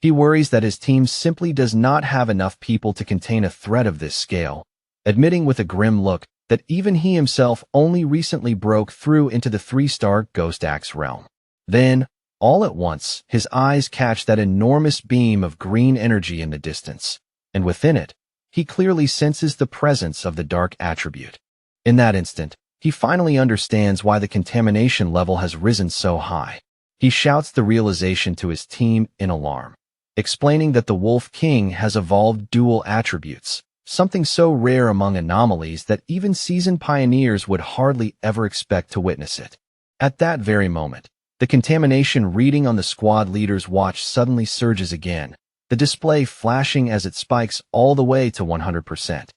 He worries that his team simply does not have enough people to contain a threat of this scale, admitting with a grim look that even he himself only recently broke through into the 3-star Ghost Axe realm. Then, all at once, his eyes catch that enormous beam of green energy in the distance, and within it, he clearly senses the presence of the dark attribute. In that instant, he finally understands why the contamination level has risen so high. He shouts the realization to his team in alarm, explaining that the Wolf King has evolved dual attributes, something so rare among anomalies that even seasoned pioneers would hardly ever expect to witness it. At that very moment, the contamination reading on the squad leader's watch suddenly surges again, the display flashing as it spikes all the way to 100%.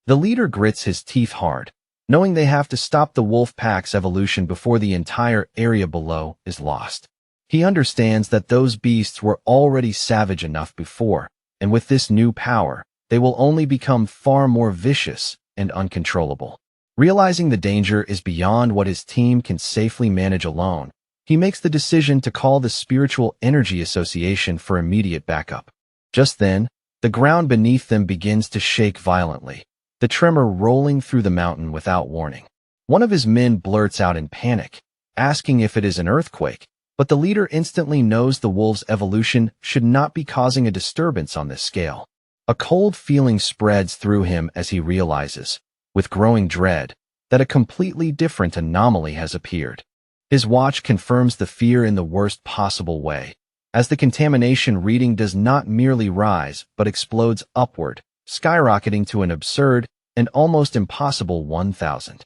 The leader grits his teeth hard, knowing they have to stop the Wolf Pack's evolution before the entire area below is lost. He understands that those beasts were already savage enough before, and with this new power, they will only become far more vicious and uncontrollable. Realizing the danger is beyond what his team can safely manage alone, he makes the decision to call the Spiritual Energy Association for immediate backup. Just then, the ground beneath them begins to shake violently, the tremor rolling through the mountain without warning. One of his men blurts out in panic, asking if it is an earthquake, but the leader instantly knows the wolf's evolution should not be causing a disturbance on this scale. A cold feeling spreads through him as he realizes, with growing dread, that a completely different anomaly has appeared. His watch confirms the fear in the worst possible way, as the contamination reading does not merely rise but explodes upward, skyrocketing to an absurd and almost impossible 1,000.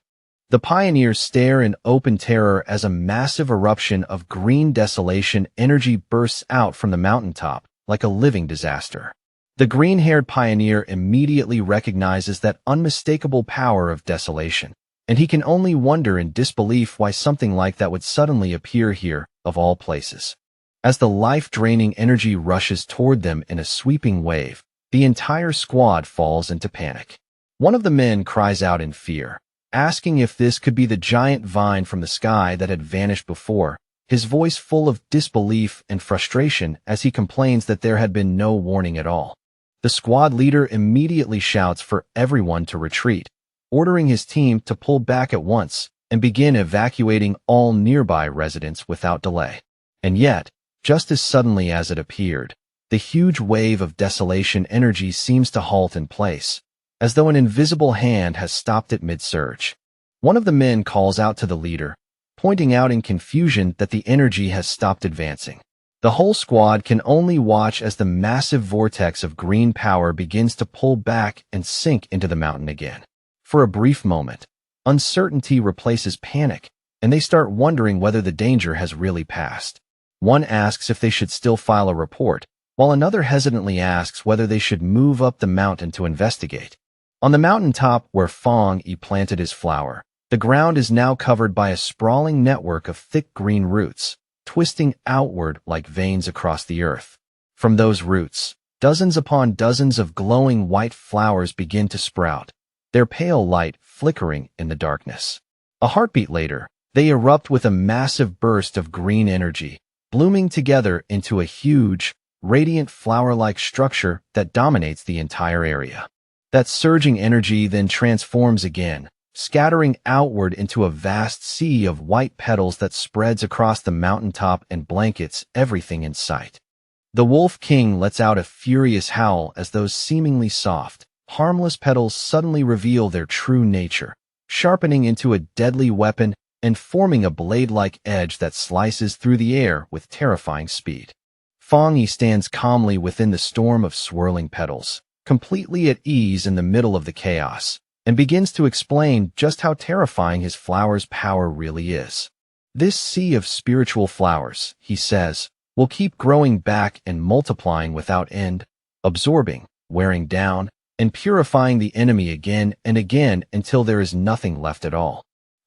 The pioneers stare in open terror as a massive eruption of green desolation energy bursts out from the mountaintop like a living disaster. The green-haired pioneer immediately recognizes that unmistakable power of desolation, and he can only wonder in disbelief why something like that would suddenly appear here, of all places. As the life-draining energy rushes toward them in a sweeping wave, the entire squad falls into panic. One of the men cries out in fear, asking if this could be the giant vine from the sky that had vanished before, his voice full of disbelief and frustration as he complains that there had been no warning at all. The squad leader immediately shouts for everyone to retreat, ordering his team to pull back at once and begin evacuating all nearby residents without delay. And yet, just as suddenly as it appeared, the huge wave of desolation energy seems to halt in place, as though an invisible hand has stopped it mid-surge. One of the men calls out to the leader, pointing out in confusion that the energy has stopped advancing. The whole squad can only watch as the massive vortex of green power begins to pull back and sink into the mountain again. For a brief moment, uncertainty replaces panic, and they start wondering whether the danger has really passed. One asks if they should still file a report, while another hesitantly asks whether they should move up the mountain to investigate. On the mountaintop where Fong Yi planted his flower, the ground is now covered by a sprawling network of thick green roots, twisting outward like veins across the earth. From those roots, dozens upon dozens of glowing white flowers begin to sprout, their pale light flickering in the darkness. A heartbeat later, they erupt with a massive burst of green energy, blooming together into a huge, radiant flower-like structure that dominates the entire area. That surging energy then transforms again, scattering outward into a vast sea of white petals that spreads across the mountaintop and blankets everything in sight. The Wolf King lets out a furious howl as those seemingly soft, harmless petals suddenly reveal their true nature, sharpening into a deadly weapon and forming a blade-like edge that slices through the air with terrifying speed. Fong Yi stands calmly within the storm of swirling petals, completely at ease in the middle of the chaos, and begins to explain just how terrifying his flower's power really is. This sea of spiritual flowers, he says, will keep growing back and multiplying without end, absorbing, wearing down, and purifying the enemy again and again until there is nothing left at all.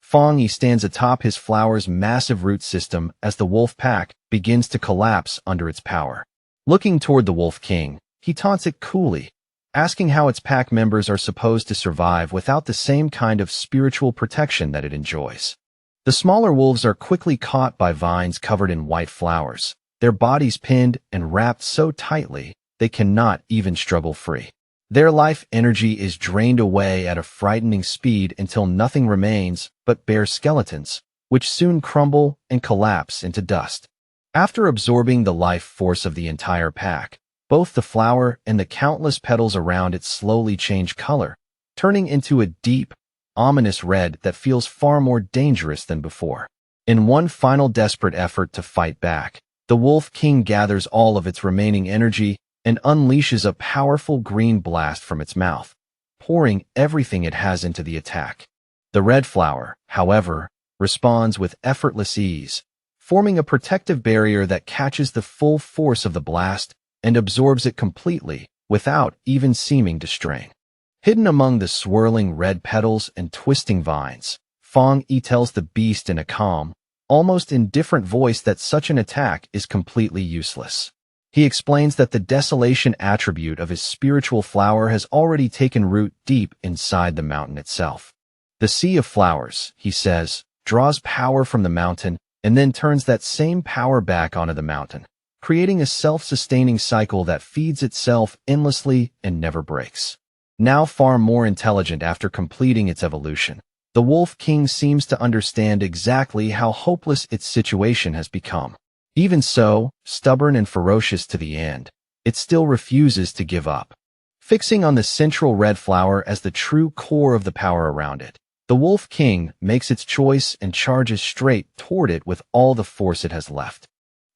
Fang Yi stands atop his flower's massive root system as the wolf pack begins to collapse under its power. Looking toward the Wolf King, he taunts it coolly, asking how its pack members are supposed to survive without the same kind of spiritual protection that it enjoys. The smaller wolves are quickly caught by vines covered in white flowers, their bodies pinned and wrapped so tightly they cannot even struggle free. Their life energy is drained away at a frightening speed until nothing remains but bare skeletons, which soon crumble and collapse into dust. After absorbing the life force of the entire pack, both the flower and the countless petals around it slowly change color, turning into a deep, ominous red that feels far more dangerous than before. In one final desperate effort to fight back, the Wolf King gathers all of its remaining energy and unleashes a powerful green blast from its mouth, pouring everything it has into the attack. The red flower, however, responds with effortless ease, forming a protective barrier that catches the full force of the blast and absorbs it completely without even seeming to strain. Hidden among the swirling red petals and twisting vines, Fang Yi tells the beast in a calm, almost indifferent voice that such an attack is completely useless. He explains that the desolation attribute of his spiritual flower has already taken root deep inside the mountain itself. The sea of flowers, he says, draws power from the mountain and then turns that same power back onto the mountain, creating a self-sustaining cycle that feeds itself endlessly and never breaks. Now far more intelligent after completing its evolution, the Wolf King seems to understand exactly how hopeless its situation has become. Even so, stubborn and ferocious to the end, it still refuses to give up. Fixing on the central red flower as the true core of the power around it, the Wolf King makes its choice and charges straight toward it with all the force it has left.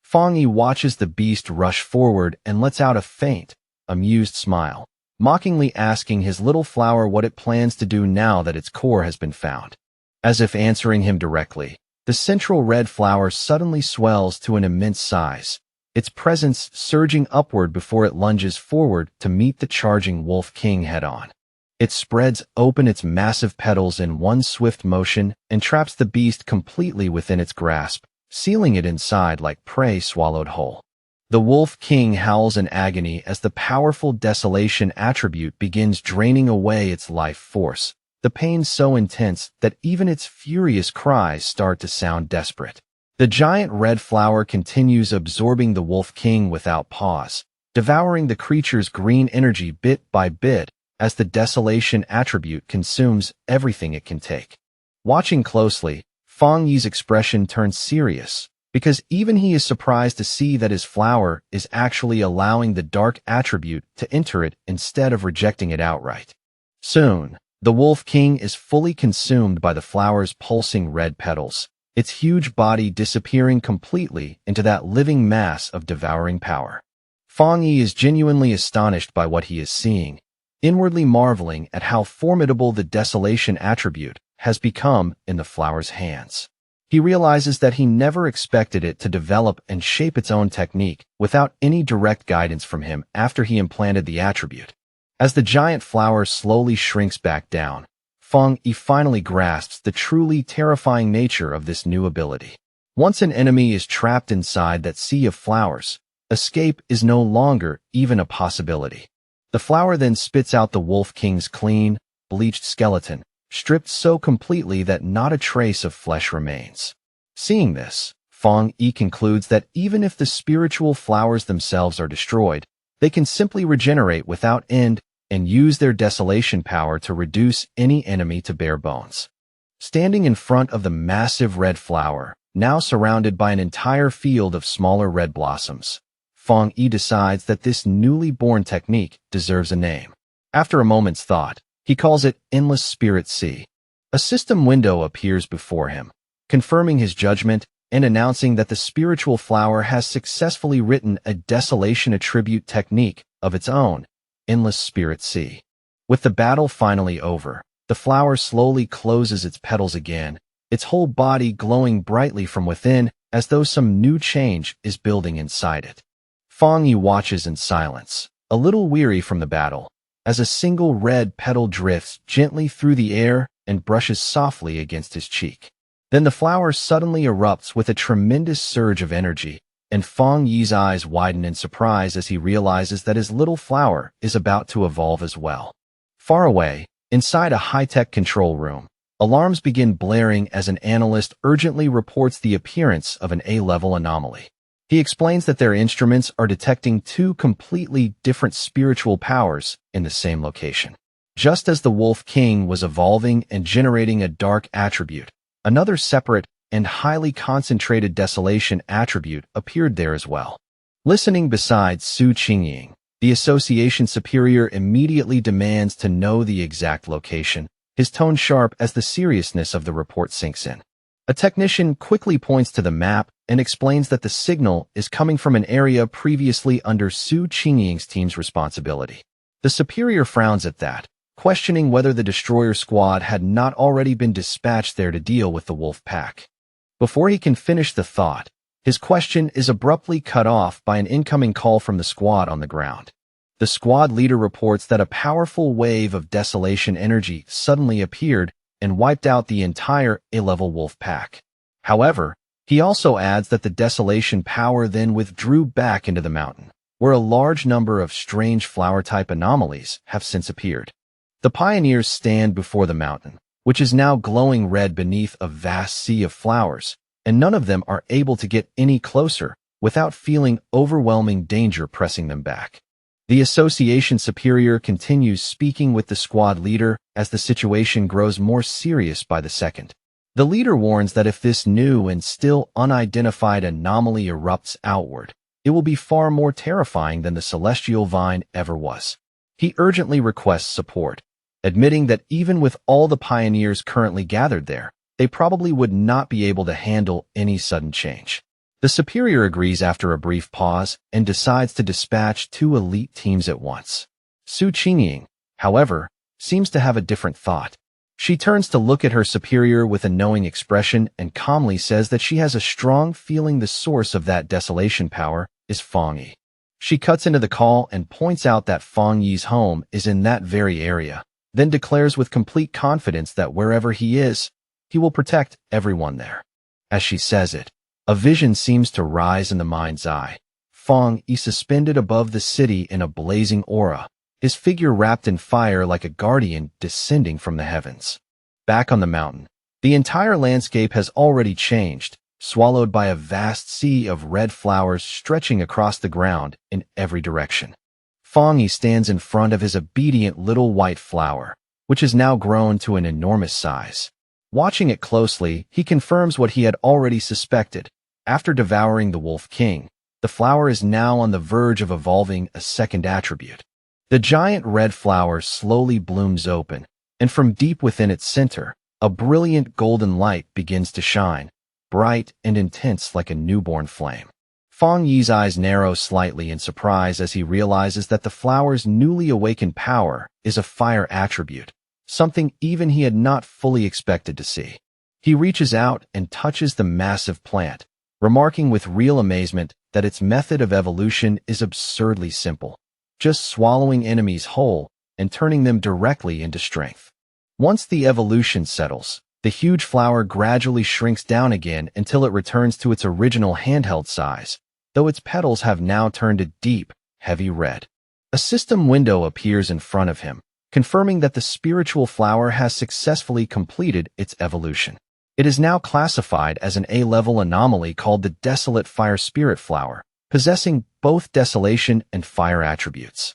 Fang Yi watches the beast rush forward and lets out a faint, amused smile, mockingly asking his little flower what it plans to do now that its core has been found. As if answering him directly, the central red flower suddenly swells to an immense size, its presence surging upward before it lunges forward to meet the charging Wolf King head-on. It spreads open its massive petals in one swift motion and traps the beast completely within its grasp, sealing it inside like prey swallowed whole. The Wolf King howls in agony as the powerful desolation attribute begins draining away its life force, the pain so intense that even its furious cries start to sound desperate. The giant red flower continues absorbing the Wolf King without pause, devouring the creature's green energy bit by bit as the desolation attribute consumes everything it can take. Watching closely, Fang Yi's expression turns serious, because even he is surprised to see that his flower is actually allowing the dark attribute to enter it instead of rejecting it outright. Soon, the Wolf King is fully consumed by the flower's pulsing red petals, its huge body disappearing completely into that living mass of devouring power. Fang Yi is genuinely astonished by what he is seeing, inwardly marveling at how formidable the desolation attribute has become in the flower's hands. He realizes that he never expected it to develop and shape its own technique without any direct guidance from him after he implanted the attribute. As the giant flower slowly shrinks back down, Fang Yi finally grasps the truly terrifying nature of this new ability. Once an enemy is trapped inside that sea of flowers, escape is no longer even a possibility. The flower then spits out the Wolf King's clean, bleached skeleton, stripped so completely that not a trace of flesh remains. Seeing this, Fang Yi concludes that even if the spiritual flowers themselves are destroyed, they can simply regenerate without end and use their desolation power to reduce any enemy to bare bones. Standing in front of the massive red flower, now surrounded by an entire field of smaller red blossoms, Fang Yi decides that this newly born technique deserves a name. After a moment's thought, he calls it Endless Spirit Sea. A system window appears before him, confirming his judgment and announcing that the spiritual flower has successfully written a desolation attribute technique of its own, Endless Spirit Sea. With the battle finally over, the flower slowly closes its petals again, its whole body glowing brightly from within as though some new change is building inside it. Fang Yi watches in silence, a little weary from the battle, as a single red petal drifts gently through the air and brushes softly against his cheek. Then the flower suddenly erupts with a tremendous surge of energy, and Feng Yi's eyes widen in surprise as he realizes that his little flower is about to evolve as well. Far away, inside a high-tech control room, alarms begin blaring as an analyst urgently reports the appearance of an A-level anomaly. He explains that their instruments are detecting two completely different spiritual powers in the same location. Just as the Wolf King was evolving and generating a dark attribute, another separate and highly concentrated desolation attribute appeared there as well. Listening beside Su Qingying, the association superior immediately demands to know the exact location, his tone sharp as the seriousness of the report sinks in. A technician quickly points to the map and explains that the signal is coming from an area previously under Su Qingying's team's responsibility. The superior frowns at that, questioning whether the destroyer squad had not already been dispatched there to deal with the wolf pack. Before he can finish the thought, his question is abruptly cut off by an incoming call from the squad on the ground. The squad leader reports that a powerful wave of desolation energy suddenly appeared and wiped out the entire A-level wolf pack. However, he also adds that the desolation power then withdrew back into the mountain, where a large number of strange flower-type anomalies have since appeared. The pioneers stand before the mountain, which is now glowing red beneath a vast sea of flowers, and none of them are able to get any closer without feeling overwhelming danger pressing them back. The association superior continues speaking with the squad leader as the situation grows more serious by the second. The leader warns that if this new and still unidentified anomaly erupts outward, it will be far more terrifying than the celestial vine ever was. He urgently requests support, admitting that even with all the pioneers currently gathered there, they probably would not be able to handle any sudden change. The superior agrees after a brief pause and decides to dispatch two elite teams at once. Su Qingying, however, seems to have a different thought. She turns to look at her superior with a knowing expression and calmly says that she has a strong feeling the source of that desolation power is Feng Yi. She cuts into the call and points out that Feng Yi's home is in that very area, then declares with complete confidence that wherever he is, he will protect everyone there. As she says it, a vision seems to rise in the mind's eye. Feng Yi suspended above the city in a blazing aura, his figure wrapped in fire like a guardian descending from the heavens. Back on the mountain, the entire landscape has already changed, swallowed by a vast sea of red flowers stretching across the ground in every direction. Feng Yi stands in front of his obedient little white flower, which has now grown to an enormous size. Watching it closely, he confirms what he had already suspected. After devouring the Wolf King, the flower is now on the verge of evolving a second attribute. The giant red flower slowly blooms open, and from deep within its center, a brilliant golden light begins to shine, bright and intense like a newborn flame. Feng Yi's eyes narrow slightly in surprise as he realizes that the flower's newly awakened power is a fire attribute, something even he had not fully expected to see. He reaches out and touches the massive plant, remarking with real amazement that its method of evolution is absurdly simple, just swallowing enemies whole and turning them directly into strength. Once the evolution settles, the huge flower gradually shrinks down again until it returns to its original handheld size, though its petals have now turned a deep, heavy red. A system window appears in front of him, confirming that the spiritual flower has successfully completed its evolution. It is now classified as an A-level anomaly called the Desolate Fire Spirit Flower, possessing both desolation and fire attributes.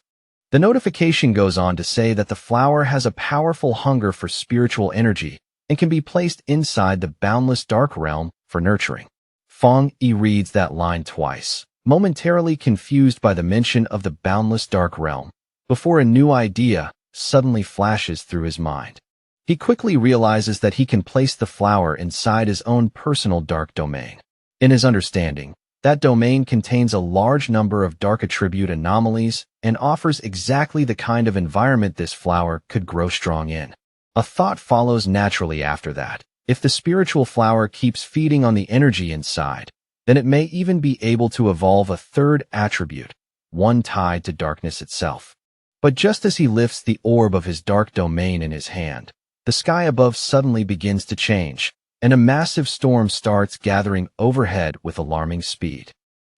The notification goes on to say that the flower has a powerful hunger for spiritual energy and can be placed inside the boundless dark realm for nurturing. Feng Yi reads that line twice, momentarily confused by the mention of the boundless dark realm, before a new idea suddenly flashes through his mind. He quickly realizes that he can place the flower inside his own personal dark domain. In his understanding, that domain contains a large number of dark attribute anomalies and offers exactly the kind of environment this flower could grow strong in. A thought follows naturally after that. If the spiritual flower keeps feeding on the energy inside, then it may even be able to evolve a third attribute, one tied to darkness itself. But just as he lifts the orb of his dark domain in his hand, the sky above suddenly begins to change, and a massive storm starts gathering overhead with alarming speed.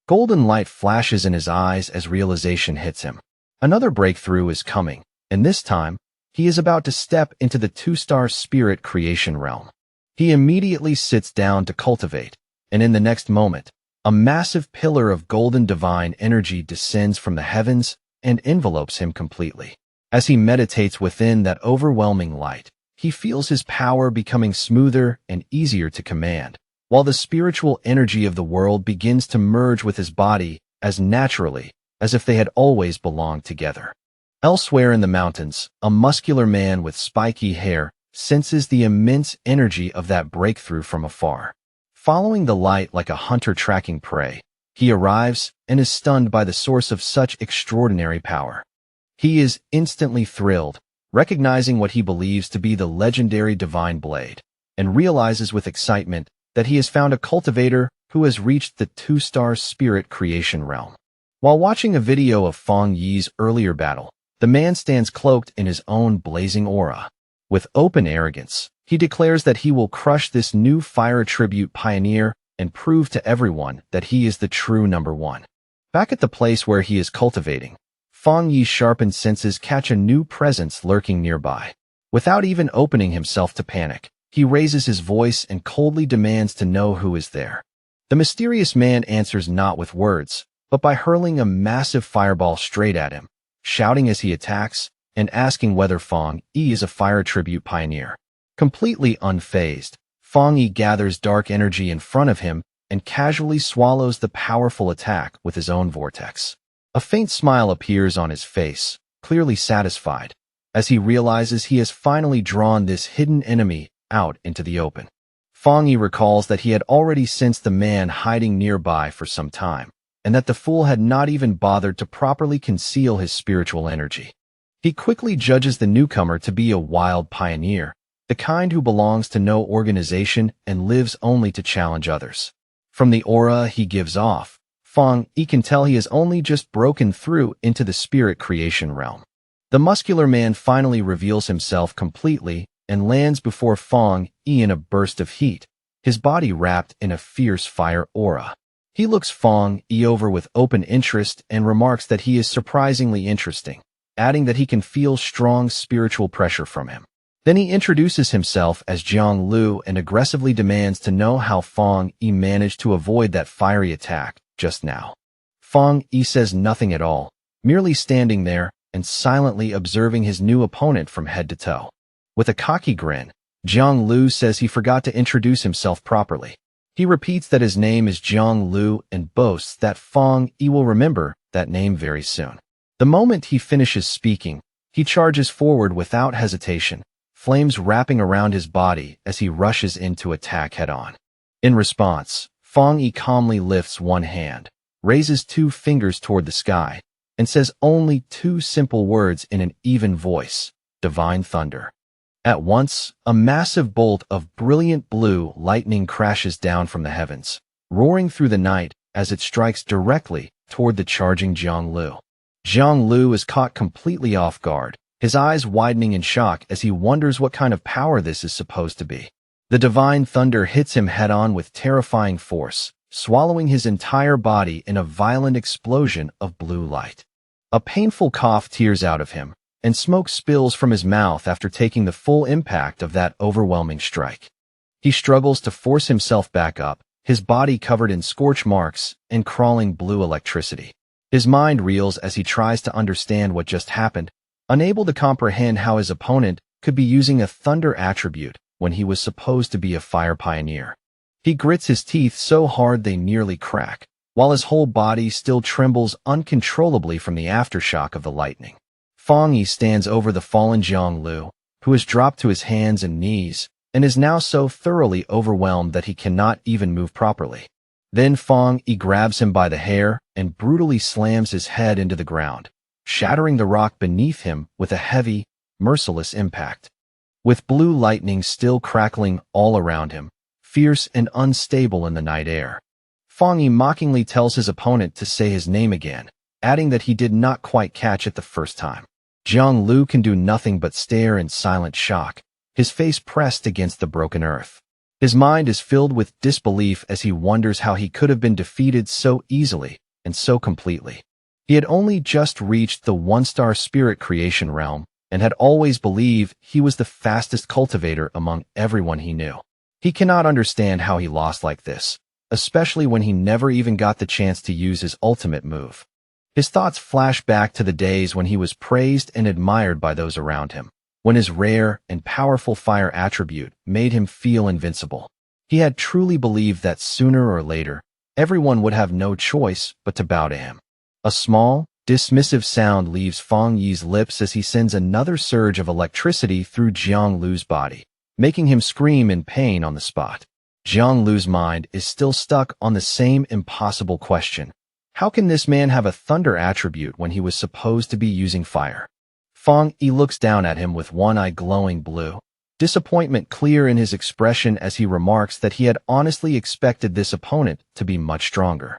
Golden light flashes in his eyes as realization hits him. Another breakthrough is coming, and this time, he is about to step into the two-star spirit creation realm. He immediately sits down to cultivate, and in the next moment, a massive pillar of golden divine energy descends from the heavens and envelopes him completely. As he meditates within that overwhelming light, he feels his power becoming smoother and easier to command, while the spiritual energy of the world begins to merge with his body as naturally as if they had always belonged together. Elsewhere in the mountains, a muscular man with spiky hair senses the immense energy of that breakthrough from afar. Following the light like a hunter tracking prey, he arrives and is stunned by the source of such extraordinary power. He is instantly thrilled, recognizing what he believes to be the legendary divine blade, and realizes with excitement that he has found a cultivator who has reached the two-star spirit creation realm. While watching a video of Feng Yi's earlier battle, the man stands cloaked in his own blazing aura. With open arrogance, he declares that he will crush this new fire attribute pioneer and prove to everyone that he is the true number one. Back at the place where he is cultivating, Feng Yi's sharpened senses catch a new presence lurking nearby. Without even opening himself to panic, he raises his voice and coldly demands to know who is there. The mysterious man answers not with words, but by hurling a massive fireball straight at him, shouting as he attacks, and asking whether Feng Yi is a fire attribute pioneer. Completely unfazed, Feng Yi gathers dark energy in front of him and casually swallows the powerful attack with his own vortex. A faint smile appears on his face, clearly satisfied, as he realizes he has finally drawn this hidden enemy out into the open. Feng Yi recalls that he had already sensed the man hiding nearby for some time, and that the fool had not even bothered to properly conceal his spiritual energy. He quickly judges the newcomer to be a wild pioneer, the kind who belongs to no organization and lives only to challenge others. From the aura he gives off, Feng Yi can tell he has only just broken through into the spirit creation realm. The muscular man finally reveals himself completely and lands before Feng Yi in a burst of heat, his body wrapped in a fierce fire aura. He looks Feng Yi over with open interest and remarks that he is surprisingly interesting, adding that he can feel strong spiritual pressure from him. Then he introduces himself as Jiang Lu and aggressively demands to know how Feng Yi managed to avoid that fiery attack just now. Feng Yi says nothing at all, merely standing there and silently observing his new opponent from head to toe. With a cocky grin, Jiang Lu says he forgot to introduce himself properly. He repeats that his name is Jiang Lu and boasts that Feng Yi will remember that name very soon. The moment he finishes speaking, he charges forward without hesitation, flames wrapping around his body as he rushes in to attack head-on. In response, Feng Yi calmly lifts one hand, raises two fingers toward the sky, and says only two simple words in an even voice: divine thunder. At once, a massive bolt of brilliant blue lightning crashes down from the heavens, roaring through the night as it strikes directly toward the charging Jiang Lu. Jiang Lu is caught completely off guard, his eyes widening in shock as he wonders what kind of power this is supposed to be. The divine thunder hits him head-on with terrifying force, swallowing his entire body in a violent explosion of blue light. A painful cough tears out of him, and smoke spills from his mouth after taking the full impact of that overwhelming strike. He struggles to force himself back up, his body covered in scorch marks and crawling blue electricity. His mind reels as he tries to understand what just happened, unable to comprehend how his opponent could be using a thunder attribute when he was supposed to be a fire pioneer. He grits his teeth so hard they nearly crack, while his whole body still trembles uncontrollably from the aftershock of the lightning. Feng Yi stands over the fallen Jiang Lu, who has dropped to his hands and knees, and is now so thoroughly overwhelmed that he cannot even move properly. Then Feng Yi grabs him by the hair and brutally slams his head into the ground, shattering the rock beneath him with a heavy, merciless impact. With blue lightning still crackling all around him, fierce and unstable in the night air, Feng Yi mockingly tells his opponent to say his name again, adding that he did not quite catch it the first time. Jiang Lu can do nothing but stare in silent shock, his face pressed against the broken earth. His mind is filled with disbelief as he wonders how he could have been defeated so easily and so completely. He had only just reached the one-star spirit creation realm and had always believed he was the fastest cultivator among everyone he knew. He cannot understand how he lost like this, especially when he never even got the chance to use his ultimate move. His thoughts flash back to the days when he was praised and admired by those around him, when his rare and powerful fire attribute made him feel invincible. He had truly believed that sooner or later, everyone would have no choice but to bow to him. A small, dismissive sound leaves Feng Yi's lips as he sends another surge of electricity through Jiang Lu's body, making him scream in pain on the spot. Jiang Lu's mind is still stuck on the same impossible question. How can this man have a thunder attribute when he was supposed to be using fire? Feng Yi looks down at him with one eye glowing blue, disappointment clear in his expression as he remarks that he had honestly expected this opponent to be much stronger.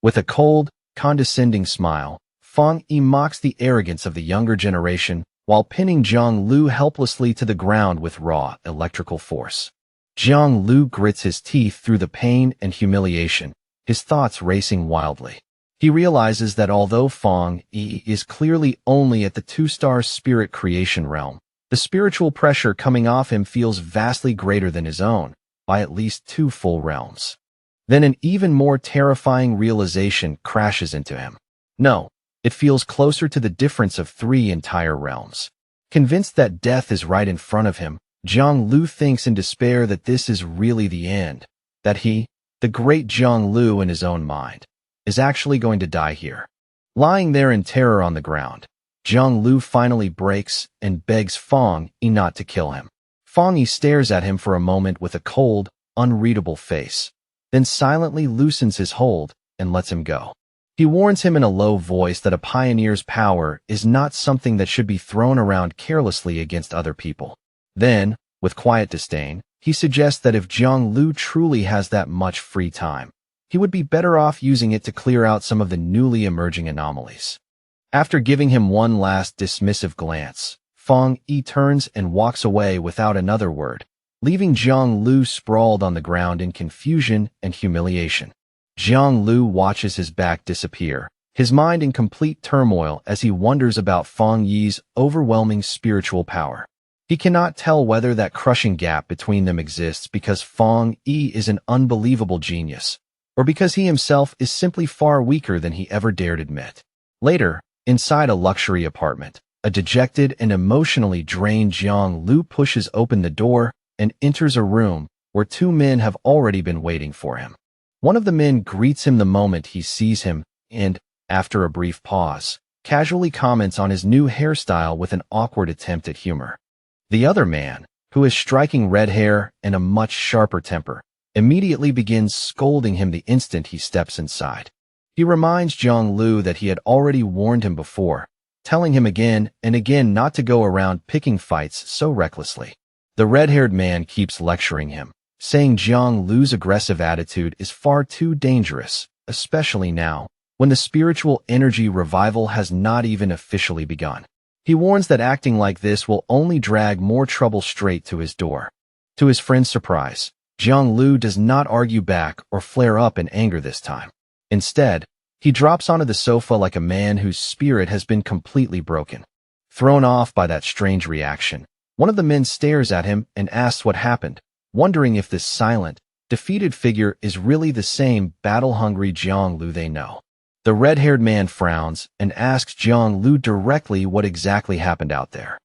With a cold, condescending smile, Feng Yi mocks the arrogance of the younger generation while pinning Jiang Lu helplessly to the ground with raw electrical force. Jiang Lu grits his teeth through the pain and humiliation, his thoughts racing wildly. He realizes that although Feng Yi is clearly only at the 2-star spirit creation realm, the spiritual pressure coming off him feels vastly greater than his own, by at least 2 full realms. Then an even more terrifying realization crashes into him. No, it feels closer to the difference of 3 entire realms. Convinced that death is right in front of him, Jiang Lu thinks in despair that this is really the end, that he, the great Jiang Lu in his own mind, is actually going to die here. Lying there in terror on the ground, Jiang Lu finally breaks and begs Feng Yi not to kill him. Feng Yi stares at him for a moment with a cold, unreadable face, then silently loosens his hold and lets him go. He warns him in a low voice that a pioneer's power is not something that should be thrown around carelessly against other people. Then, with quiet disdain, he suggests that if Jiang Lu truly has that much free time, he would be better off using it to clear out some of the newly emerging anomalies. After giving him one last dismissive glance, Feng Yi turns and walks away without another word, leaving Jiang Lu sprawled on the ground in confusion and humiliation. Jiang Lu watches his back disappear, his mind in complete turmoil as he wonders about Feng Yi's overwhelming spiritual power. He cannot tell whether that crushing gap between them exists because Feng Yi is an unbelievable genius, or because he himself is simply far weaker than he ever dared admit. Later, inside a luxury apartment, a dejected and emotionally drained Jiang Lu pushes open the door and enters a room where 2 men have already been waiting for him. One of the men greets him the moment he sees him and, after a brief pause, casually comments on his new hairstyle with an awkward attempt at humor. The other man, who has striking red hair and a much sharper temper, immediately begins scolding him the instant he steps inside. He reminds Jiang Lu that he had already warned him before, telling him again and again not to go around picking fights so recklessly. The red-haired man keeps lecturing him, saying Jiang Lu's aggressive attitude is far too dangerous, especially now, when the spiritual energy revival has not even officially begun. He warns that acting like this will only drag more trouble straight to his door. To his friend's surprise, Jiang Lu does not argue back or flare up in anger this time. Instead, he drops onto the sofa like a man whose spirit has been completely broken. Thrown off by that strange reaction, one of the men stares at him and asks what happened, wondering if this silent, defeated figure is really the same battle-hungry Jiang Lu they know. The red-haired man frowns and asks Jiang Lu directly what exactly happened out there.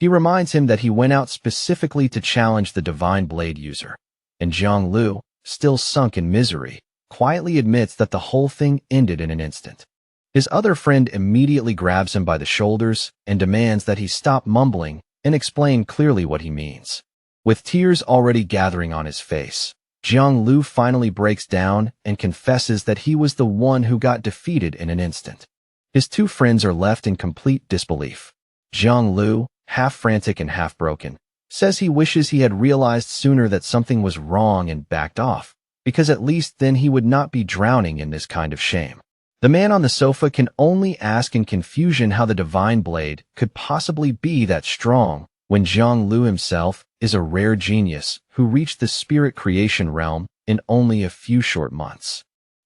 He reminds him that he went out specifically to challenge the Divine Blade user, and Jiang Lu, still sunk in misery, quietly admits that the whole thing ended in an instant. His other friend immediately grabs him by the shoulders and demands that he stop mumbling and explain clearly what he means. With tears already gathering on his face, Jiang Lu finally breaks down and confesses that he was the one who got defeated in an instant. His 2 friends are left in complete disbelief. Jiang Lu, half frantic and half broken, says he wishes he had realized sooner that something was wrong and backed off, because at least then he would not be drowning in this kind of shame. The man on the sofa can only ask in confusion how the Divine Blade could possibly be that strong when Zhang Lu himself is a rare genius who reached the spirit creation realm in only a few short months.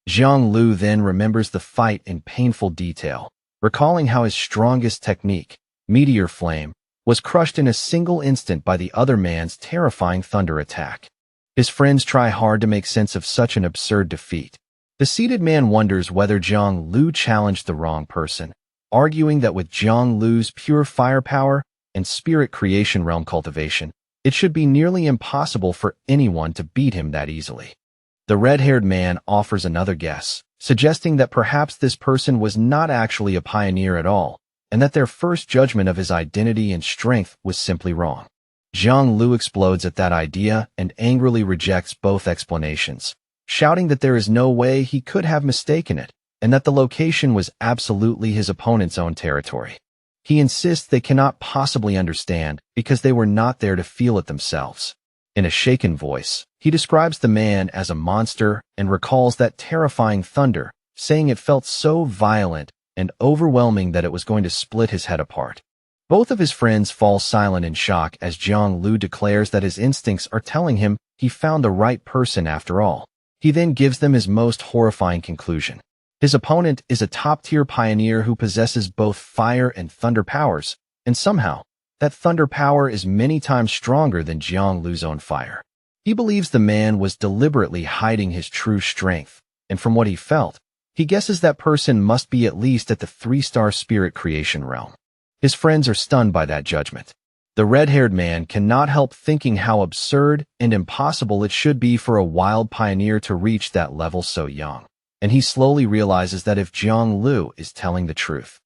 Zhang Lu then remembers the fight in painful detail, recalling how his strongest technique, Meteor Flame, was crushed in a single instant by the other man's terrifying thunder attack. His friends try hard to make sense of such an absurd defeat. The seated man wonders whether Zhang Lu challenged the wrong person, arguing that with Zhang Lu's pure firepower and spirit creation realm cultivation, it should be nearly impossible for anyone to beat him that easily. The red-haired man offers another guess, suggesting that perhaps this person was not actually a pioneer at all, and that their first judgment of his identity and strength was simply wrong. Zhang Lu explodes at that idea and angrily rejects both explanations, shouting that there is no way he could have mistaken it, and that the location was absolutely his opponent's own territory. He insists they cannot possibly understand because they were not there to feel it themselves. In a shaken voice, he describes the man as a monster and recalls that terrifying thunder, saying it felt so violent and overwhelming that it was going to split his head apart. Both of his friends fall silent in shock as Zhang Lu declares that his instincts are telling him he found the right person after all. He then gives them his most horrifying conclusion. His opponent is a top-tier pioneer who possesses both fire and thunder powers, and somehow, that thunder power is many times stronger than Zhang Lu's own fire. He believes the man was deliberately hiding his true strength, and from what he felt, he guesses that person must be at least at the 3-star spirit creation realm. His friends are stunned by that judgment. The red-haired man cannot help thinking how absurd and impossible it should be for a wild pioneer to reach that level so young, and he slowly realizes that if Zhang Lu is telling the truth,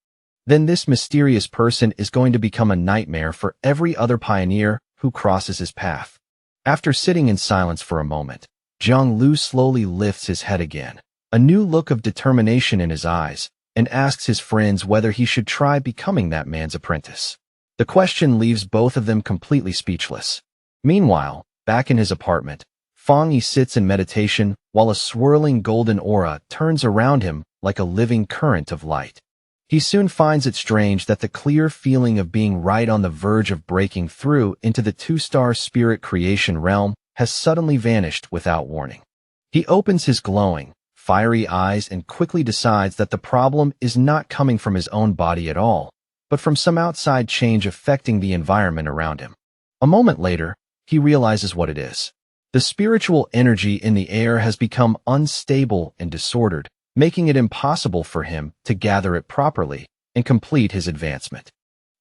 then this mysterious person is going to become a nightmare for every other pioneer who crosses his path. After sitting in silence for a moment, Zhang Lu slowly lifts his head again, a new look of determination in his eyes, and asks his friends whether he should try becoming that man's apprentice. The question leaves both of them completely speechless. Meanwhile, back in his apartment, Fang Yi sits in meditation while a swirling golden aura turns around him like a living current of light. He soon finds it strange that the clear feeling of being right on the verge of breaking through into the 2-star spirit creation realm has suddenly vanished without warning. He opens his glowing, fiery eyes and quickly decides that the problem is not coming from his own body at all, but from some outside change affecting the environment around him. A moment later, he realizes what it is. The spiritual energy in the air has become unstable and disordered, making it impossible for him to gather it properly and complete his advancement.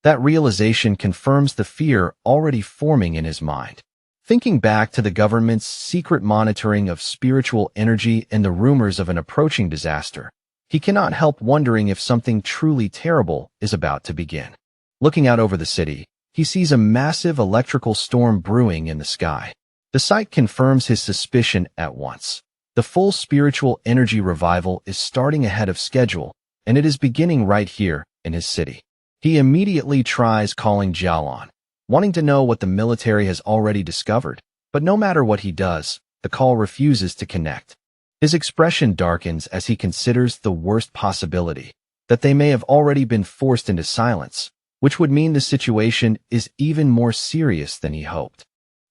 That realization confirms the fear already forming in his mind. Thinking back to the government's secret monitoring of spiritual energy and the rumors of an approaching disaster, he cannot help wondering if something truly terrible is about to begin. Looking out over the city, he sees a massive electrical storm brewing in the sky. The sight confirms his suspicion at once. The full spiritual energy revival is starting ahead of schedule, and it is beginning right here in his city. He immediately tries calling Jialan, wanting to know what the military has already discovered, but no matter what he does, the call refuses to connect. His expression darkens as he considers the worst possibility, that they may have already been forced into silence, which would mean the situation is even more serious than he hoped.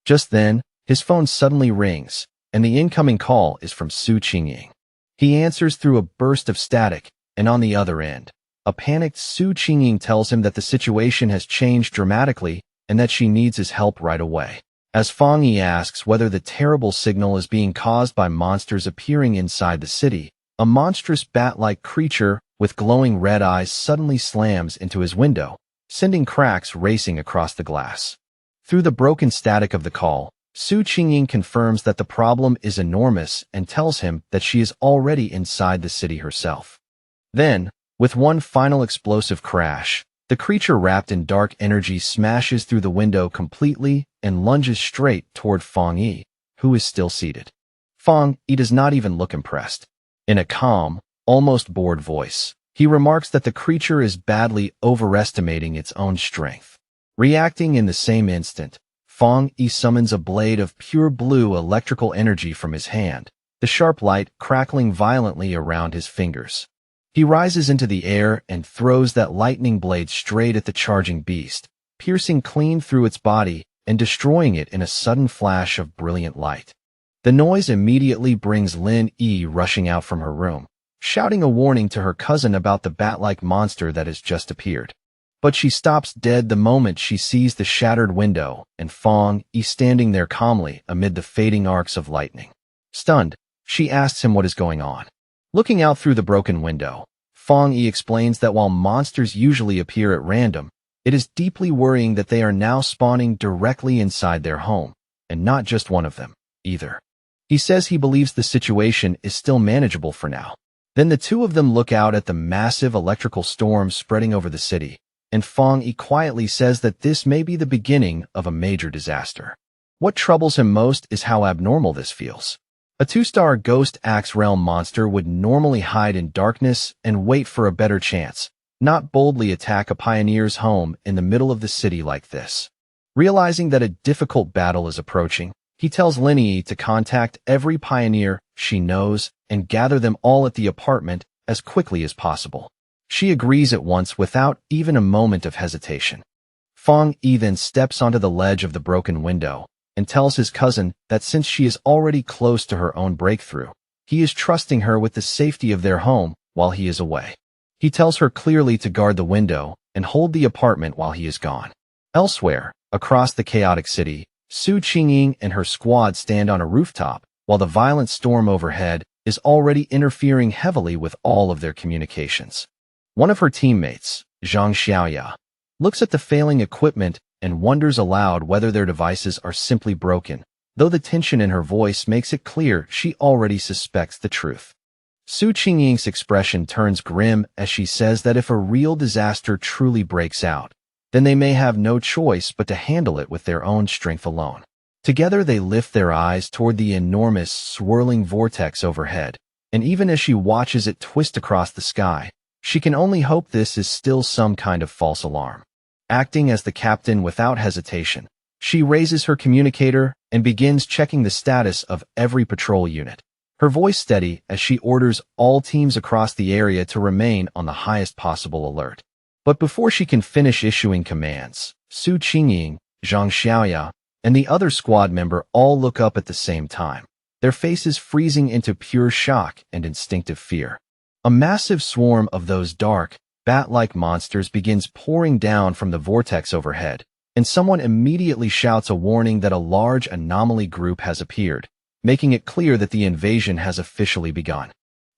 Just then, his phone suddenly rings, and the incoming call is from Su Qingying. He answers through a burst of static, and on the other end, a panicked Su Qingying tells him that the situation has changed dramatically and that she needs his help right away. As Fang Yi asks whether the terrible signal is being caused by monsters appearing inside the city, a monstrous bat-like creature with glowing red eyes suddenly slams into his window, sending cracks racing across the glass. Through the broken static of the call, Su Qingying confirms that the problem is enormous and tells him that she is already inside the city herself. Then, with one final explosive crash, the creature wrapped in dark energy smashes through the window completely and lunges straight toward Fang Yi, who is still seated. Fang Yi does not even look impressed. In a calm, almost bored voice, he remarks that the creature is badly overestimating its own strength. Reacting in the same instant, Fang Yi summons a blade of pure blue electrical energy from his hand, the sharp light crackling violently around his fingers. He rises into the air and throws that lightning blade straight at the charging beast, piercing clean through its body and destroying it in a sudden flash of brilliant light. The noise immediately brings Lin Yi rushing out from her room, shouting a warning to her cousin about the bat-like monster that has just appeared. But she stops dead the moment she sees the shattered window and Fong Yi standing there calmly amid the fading arcs of lightning. Stunned, she asks him what is going on. Looking out through the broken window, Fong Yi explains that while monsters usually appear at random, it is deeply worrying that they are now spawning directly inside their home, and not just one of them, either. He says he believes the situation is still manageable for now. Then the two of them look out at the massive electrical storm spreading over the city, and Fong Yi quietly says that this may be the beginning of a major disaster. What troubles him most is how abnormal this feels. A 2-star Ghost Axe Realm monster would normally hide in darkness and wait for a better chance, not boldly attack a pioneer's home in the middle of the city like this. Realizing that a difficult battle is approaching, he tells Lin Yi to contact every pioneer she knows and gather them all at the apartment as quickly as possible. She agrees at once without even a moment of hesitation. Fong Yi then steps onto the ledge of the broken window and tells his cousin that since she is already close to her own breakthrough, he is trusting her with the safety of their home while he is away. He tells her clearly to guard the window and hold the apartment while he is gone. Elsewhere, across the chaotic city, Su Qingying and her squad stand on a rooftop, while the violent storm overhead is already interfering heavily with all of their communications. One of her teammates, Zhang Xiaoya, looks at the failing equipment and wonders aloud whether their devices are simply broken, though the tension in her voice makes it clear she already suspects the truth. Su Qingying's expression turns grim as she says that if a real disaster truly breaks out, then they may have no choice but to handle it with their own strength alone. Together they lift their eyes toward the enormous, swirling vortex overhead, and even as she watches it twist across the sky, she can only hope this is still some kind of false alarm. Acting as the captain without hesitation, she raises her communicator and begins checking the status of every patrol unit. Her voice steady as she orders all teams across the area to remain on the highest possible alert. But before she can finish issuing commands, Su Qingying, Zhang Xiaoya, and the other squad member all look up at the same time, their faces freezing into pure shock and instinctive fear. A massive swarm of those dark, bat-like monsters begins pouring down from the vortex overhead, and someone immediately shouts a warning that a large anomaly group has appeared, making it clear that the invasion has officially begun.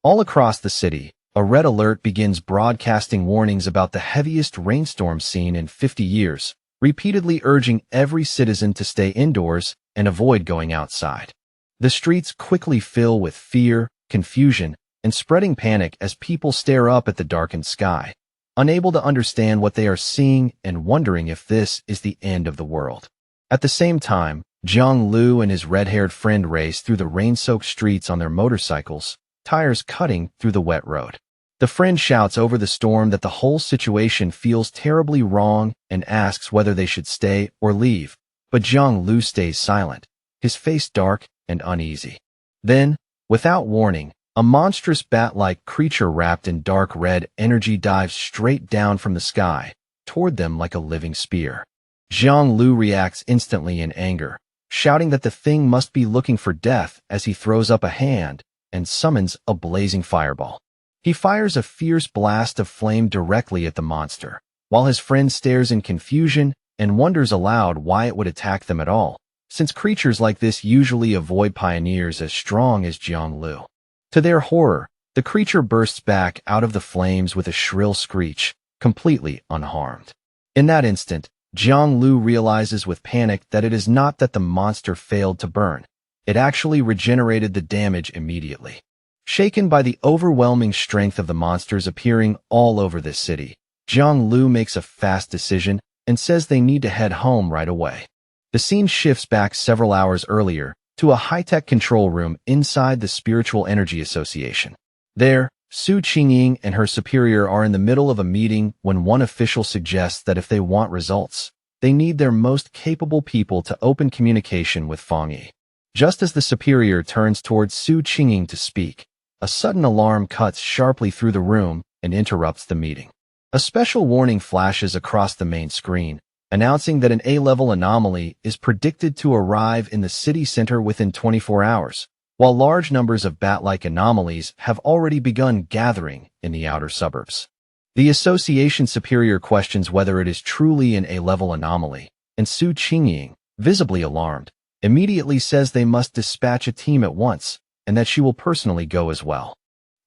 All across the city, a red alert begins broadcasting warnings about the heaviest rainstorm seen in 50 years, repeatedly urging every citizen to stay indoors and avoid going outside. The streets quickly fill with fear, confusion, and spreading panic as people stare up at the darkened sky, unable to understand what they are seeing and wondering if this is the end of the world. At the same time, Jiang Lu and his red-haired friend race through the rain-soaked streets on their motorcycles, tires cutting through the wet road. The friend shouts over the storm that the whole situation feels terribly wrong and asks whether they should stay or leave, but Jiang Lu stays silent, his face dark and uneasy. Then, without warning, a monstrous bat-like creature wrapped in dark red energy dives straight down from the sky, toward them like a living spear. Jiang Lu reacts instantly in anger, shouting that the thing must be looking for death as he throws up a hand and summons a blazing fireball. He fires a fierce blast of flame directly at the monster, while his friend stares in confusion and wonders aloud why it would attack them at all, since creatures like this usually avoid pioneers as strong as Jiang Lu. To their horror, the creature bursts back out of the flames with a shrill screech, completely unharmed. In that instant, Jiang Lu realizes with panic that it is not that the monster failed to burn. It actually regenerated the damage immediately. Shaken by the overwhelming strength of the monsters appearing all over this city, Jiang Lu makes a fast decision and says they need to head home right away. The scene shifts back several hours earlier to a high-tech control room inside the Spiritual Energy Association. There, Su Qingying and her superior are in the middle of a meeting when one official suggests that if they want results, they need their most capable people to open communication with Fong Yi. Just as the superior turns towards Su Qingying to speak, a sudden alarm cuts sharply through the room and interrupts the meeting. A special warning flashes across the main screen, announcing that an A-level anomaly is predicted to arrive in the city center within 24 hours, while large numbers of bat-like anomalies have already begun gathering in the outer suburbs. The association superior questions whether it is truly an A-level anomaly, and Su Qingying, visibly alarmed, immediately says they must dispatch a team at once, and that she will personally go as well.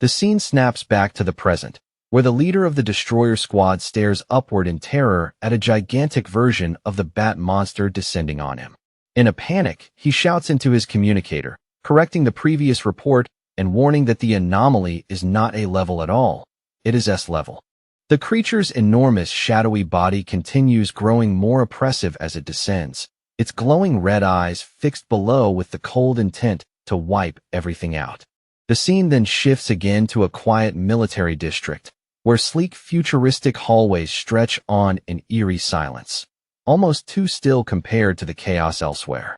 The scene snaps back to the present, where the leader of the destroyer squad stares upward in terror at a gigantic version of the bat monster descending on him. In a panic, he shouts into his communicator, correcting the previous report and warning that the anomaly is not A-level at all, it is S-level. The creature's enormous shadowy body continues growing more oppressive as it descends, its glowing red eyes fixed below with the cold intent to wipe everything out. The scene then shifts again to a quiet military district, where sleek futuristic hallways stretch on in eerie silence, almost too still compared to the chaos elsewhere.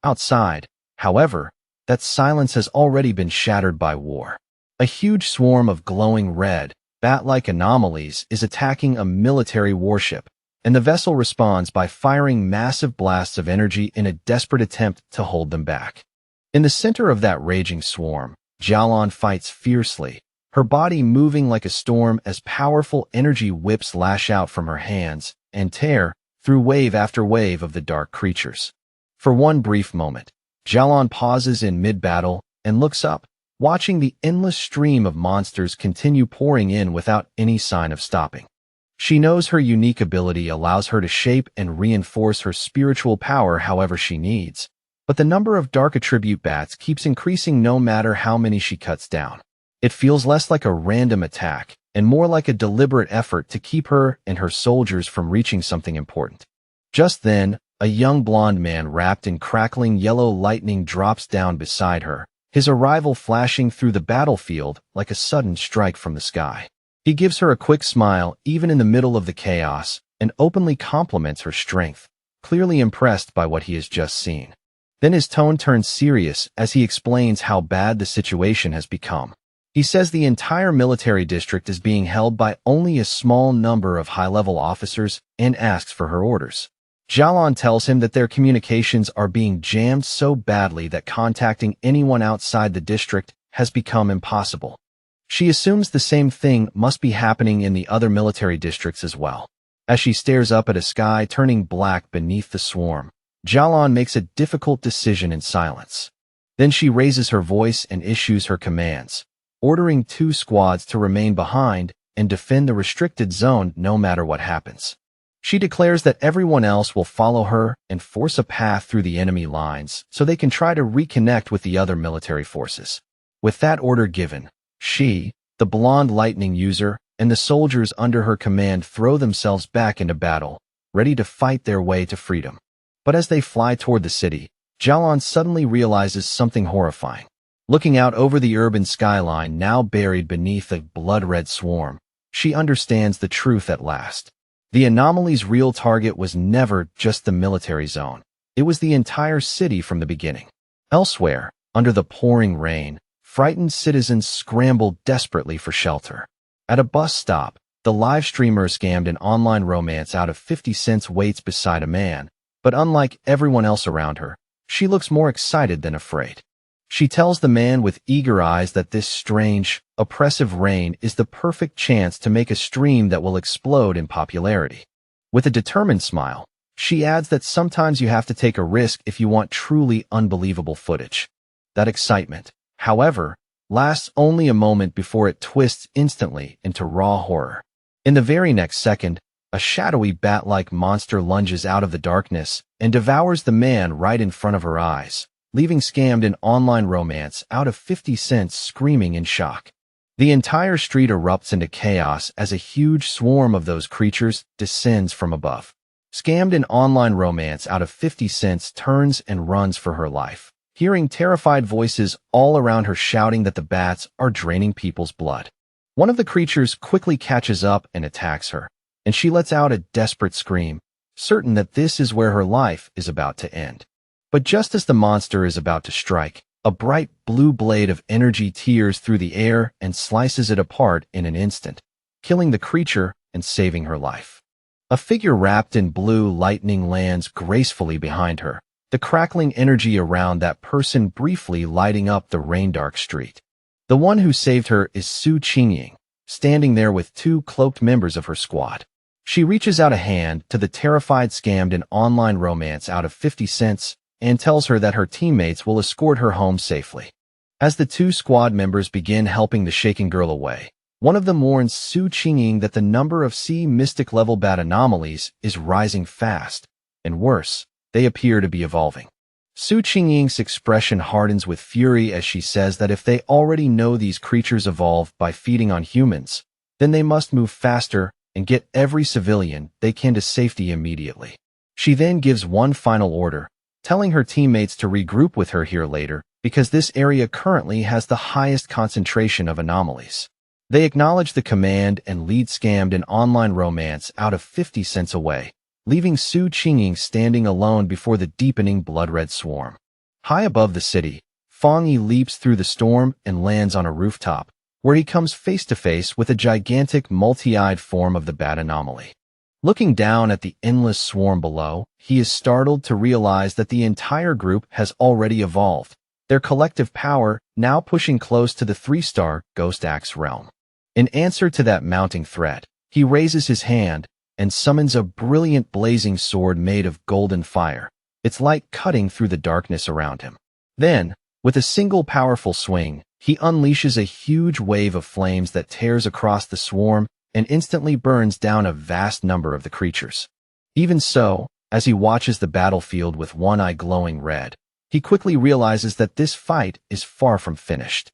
Outside, however, that silence has already been shattered by war. A huge swarm of glowing red, bat-like anomalies is attacking a military warship, and the vessel responds by firing massive blasts of energy in a desperate attempt to hold them back. In the center of that raging swarm, Jialan fights fiercely, her body moving like a storm as powerful energy whips lash out from her hands and tear through wave after wave of the dark creatures. For one brief moment, Jialan pauses in mid-battle and looks up, watching the endless stream of monsters continue pouring in without any sign of stopping. She knows her unique ability allows her to shape and reinforce her spiritual power however she needs, but the number of dark attribute bats keeps increasing no matter how many she cuts down. It feels less like a random attack and more like a deliberate effort to keep her and her soldiers from reaching something important. Just then, a young blonde man wrapped in crackling yellow lightning drops down beside her, his arrival flashing through the battlefield like a sudden strike from the sky. He gives her a quick smile even in the middle of the chaos and openly compliments her strength, clearly impressed by what he has just seen. Then his tone turns serious as he explains how bad the situation has become. He says the entire military district is being held by only a small number of high-level officers and asks for her orders. Jialan tells him that their communications are being jammed so badly that contacting anyone outside the district has become impossible. She assumes the same thing must be happening in the other military districts as well. As she stares up at a sky turning black beneath the swarm, Jialan makes a difficult decision in silence. Then she raises her voice and issues her commands, ordering 2 squads to remain behind and defend the restricted zone no matter what happens. She declares that everyone else will follow her and force a path through the enemy lines so they can try to reconnect with the other military forces. With that order given, she, the blonde lightning user, and the soldiers under her command throw themselves back into battle, ready to fight their way to freedom. But as they fly toward the city, Jialan suddenly realizes something horrifying. Looking out over the urban skyline now buried beneath a blood-red swarm, she understands the truth at last. The anomaly's real target was never just the military zone. It was the entire city from the beginning. Elsewhere, under the pouring rain, frightened citizens scrambled desperately for shelter. At a bus stop, the live streamer scammed an online romance out of 50 cents waits beside a man, but unlike everyone else around her, she looks more excited than afraid. She tells the man with eager eyes that this strange, oppressive rain is the perfect chance to make a stream that will explode in popularity. With a determined smile, she adds that sometimes you have to take a risk if you want truly unbelievable footage. That excitement, however, lasts only a moment before it twists instantly into raw horror. In the very next second, a shadowy bat-like monster lunges out of the darkness and devours the man right in front of her eyes, leaving scammed an online romance out of 50 cents screaming in shock. The entire street erupts into chaos as a huge swarm of those creatures descends from above. Scammed an online romance out of 50 cents turns and runs for her life, hearing terrified voices all around her shouting that the bats are draining people's blood. One of the creatures quickly catches up and attacks her, and she lets out a desperate scream, certain that this is where her life is about to end. But just as the monster is about to strike, a bright blue blade of energy tears through the air and slices it apart in an instant, killing the creature and saving her life. A figure wrapped in blue lightning lands gracefully behind her, the crackling energy around that person briefly lighting up the rain-dark street. The one who saved her is Su Qingying, standing there with two cloaked members of her squad. She reaches out a hand to the terrified scammed in online romance out of 50 cents and tells her that her teammates will escort her home safely. As the two squad members begin helping the shaken girl away, one of them warns Su Qingying that the number of C mystic level bat anomalies is rising fast, and worse, they appear to be evolving. Su Qingying's expression hardens with fury as she says that if they already know these creatures evolve by feeding on humans, then they must move faster and get every civilian they can to safety immediately. She then gives one final order, telling her teammates to regroup with her here later because this area currently has the highest concentration of anomalies. They acknowledge the command and lead scammed in online romance out of 50 cents away, leaving Su Qingying standing alone before the deepening blood-red swarm. High above the city, Fang Yi leaps through the storm and lands on a rooftop, where he comes face-to-face with a gigantic multi-eyed form of the bat anomaly. Looking down at the endless swarm below, he is startled to realize that the entire group has already evolved, their collective power now pushing close to the 3-star Ghost Axe realm. In answer to that mounting threat, he raises his hand and summons a brilliant blazing sword made of golden fire, its light cutting through the darkness around him. Then, with a single powerful swing, he unleashes a huge wave of flames that tears across the swarm and instantly burns down a vast number of the creatures. Even so, as he watches the battlefield with one eye glowing red, he quickly realizes that this fight is far from finished.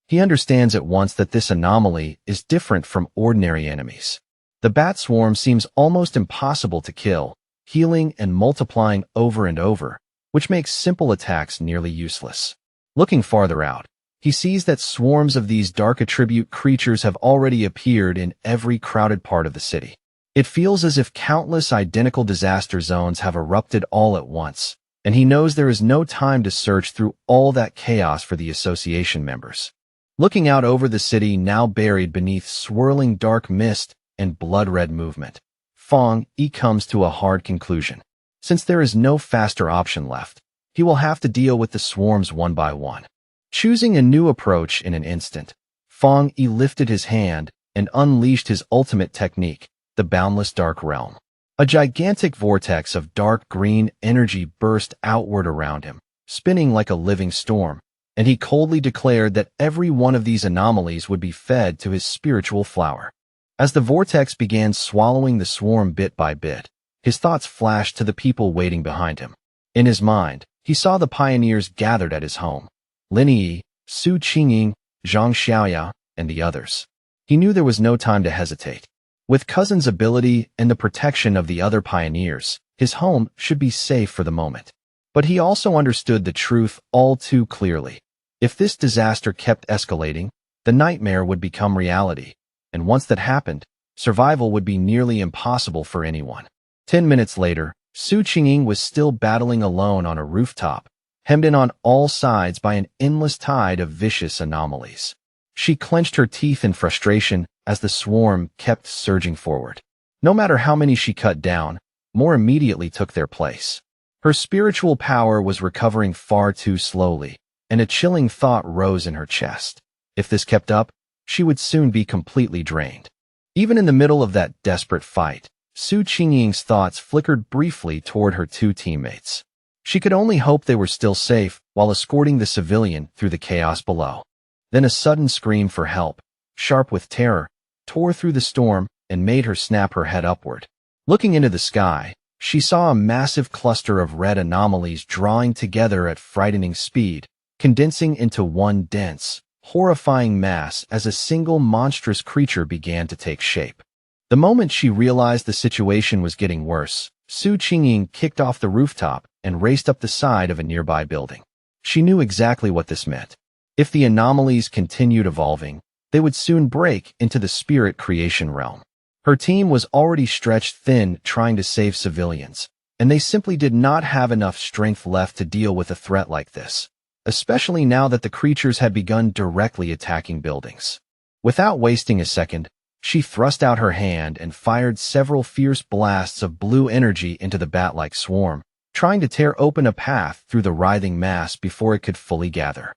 He understands at once that this anomaly is different from ordinary enemies. The bat swarm seems almost impossible to kill, healing and multiplying over and over, which makes simple attacks nearly useless. Looking farther out, he sees that swarms of these dark attribute creatures have already appeared in every crowded part of the city. It feels as if countless identical disaster zones have erupted all at once, and he knows there is no time to search through all that chaos for the association members. Looking out over the city now buried beneath swirling dark mist and blood-red movement, Fang Yi comes to a hard conclusion. Since there is no faster option left, he will have to deal with the swarms one by one. Choosing a new approach in an instant, Fang Yi lifted his hand and unleashed his ultimate technique, the Boundless Dark Realm. A gigantic vortex of dark green energy burst outward around him, spinning like a living storm, and he coldly declared that every one of these anomalies would be fed to his spiritual flower. As the vortex began swallowing the swarm bit by bit, his thoughts flashed to the people waiting behind him. In his mind, he saw the pioneers gathered at his home: Lin Yi, Su Qingying, Zhang Xiaoya, and the others. He knew there was no time to hesitate. With Cousin's ability and the protection of the other pioneers, his home should be safe for the moment. But he also understood the truth all too clearly. If this disaster kept escalating, the nightmare would become reality, and once that happened, survival would be nearly impossible for anyone. 10 minutes later, Su Qingying was still battling alone on a rooftop, hemmed in on all sides by an endless tide of vicious anomalies. She clenched her teeth in frustration as the swarm kept surging forward. No matter how many she cut down, more immediately took their place. Her spiritual power was recovering far too slowly, and a chilling thought rose in her chest. If this kept up, she would soon be completely drained. Even in the middle of that desperate fight, Su Qingying's thoughts flickered briefly toward her two teammates. She could only hope they were still safe while escorting the civilian through the chaos below. Then a sudden scream for help, sharp with terror, tore through the storm and made her snap her head upward. Looking into the sky, she saw a massive cluster of red anomalies drawing together at frightening speed, condensing into one dense, horrifying mass as a single monstrous creature began to take shape. The moment she realized the situation was getting worse, Su Qingying kicked off the rooftop and raced up the side of a nearby building. She knew exactly what this meant. If the anomalies continued evolving, they would soon break into the spirit creation realm. Her team was already stretched thin trying to save civilians, and they simply did not have enough strength left to deal with a threat like this, especially now that the creatures had begun directly attacking buildings. Without wasting a second, She thrust out her hand and fired several fierce blasts of blue energy into the bat-like swarm, trying to tear open a path through the writhing mass before it could fully gather.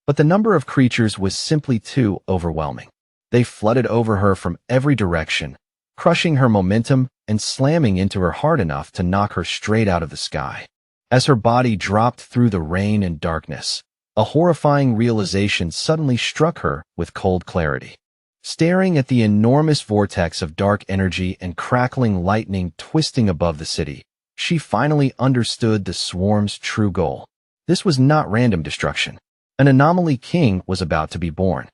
But the number of creatures was simply too overwhelming. They flooded over her from every direction, crushing her momentum and slamming into her hard enough to knock her straight out of the sky. As her body dropped through the rain and darkness, a horrifying realization suddenly struck her with cold clarity. Staring at the enormous vortex of dark energy and crackling lightning twisting above the city, she finally understood the swarm's true goal. This was not random destruction. An anomaly king was about to be born.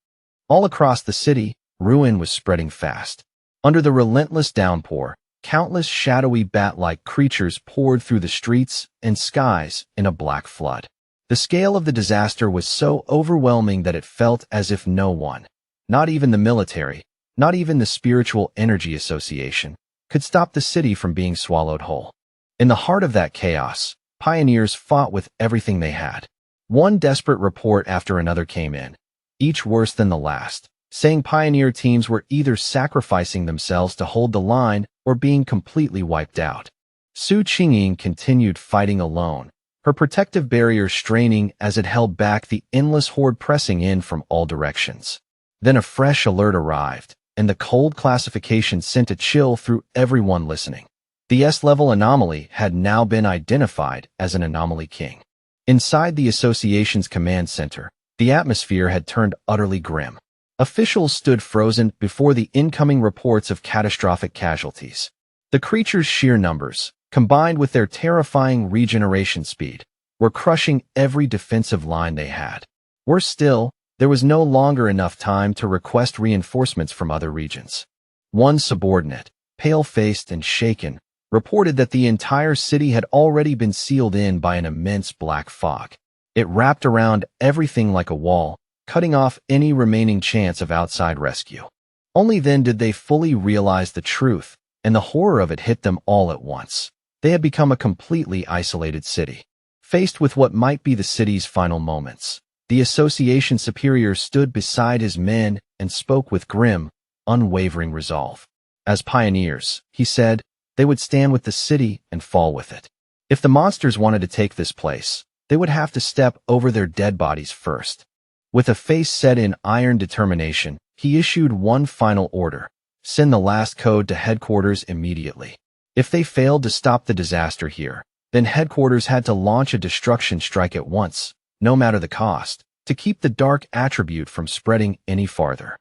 All across the city, ruin was spreading fast. Under the relentless downpour, countless shadowy bat-like creatures poured through the streets and skies in a black flood. The scale of the disaster was so overwhelming that it felt as if no one, not even the military, not even the Spiritual Energy Association, could stop the city from being swallowed whole. In the heart of that chaos, pioneers fought with everything they had. One desperate report after another came in, each worse than the last, saying pioneer teams were either sacrificing themselves to hold the line or being completely wiped out. Su Qingying continued fighting alone, her protective barrier straining as it held back the endless horde pressing in from all directions. Then a fresh alert arrived, and the cold classification sent a chill through everyone listening. The S-level anomaly had now been identified as an anomaly king. Inside the association's command center, the atmosphere had turned utterly grim. Officials stood frozen before the incoming reports of catastrophic casualties. The creature's sheer numbers, combined with their terrifying regeneration speed, were crushing every defensive line they had. Worse still, there was no longer enough time to request reinforcements from other regions. One subordinate, pale-faced and shaken, reported that the entire city had already been sealed in by an immense black fog. It wrapped around everything like a wall, cutting off any remaining chance of outside rescue. Only then did they fully realize the truth, and the horror of it hit them all at once. They had become a completely isolated city. Faced with what might be the city's final moments, the association superior stood beside his men and spoke with grim, unwavering resolve. As pioneers, he said, they would stand with the city and fall with it. If the monsters wanted to take this place, they would have to step over their dead bodies first. With a face set in iron determination, he issued one final order: send the last code to headquarters immediately. If they failed to stop the disaster here, then headquarters had to launch a destruction strike at once, no matter the cost, to keep the dark attribute from spreading any farther.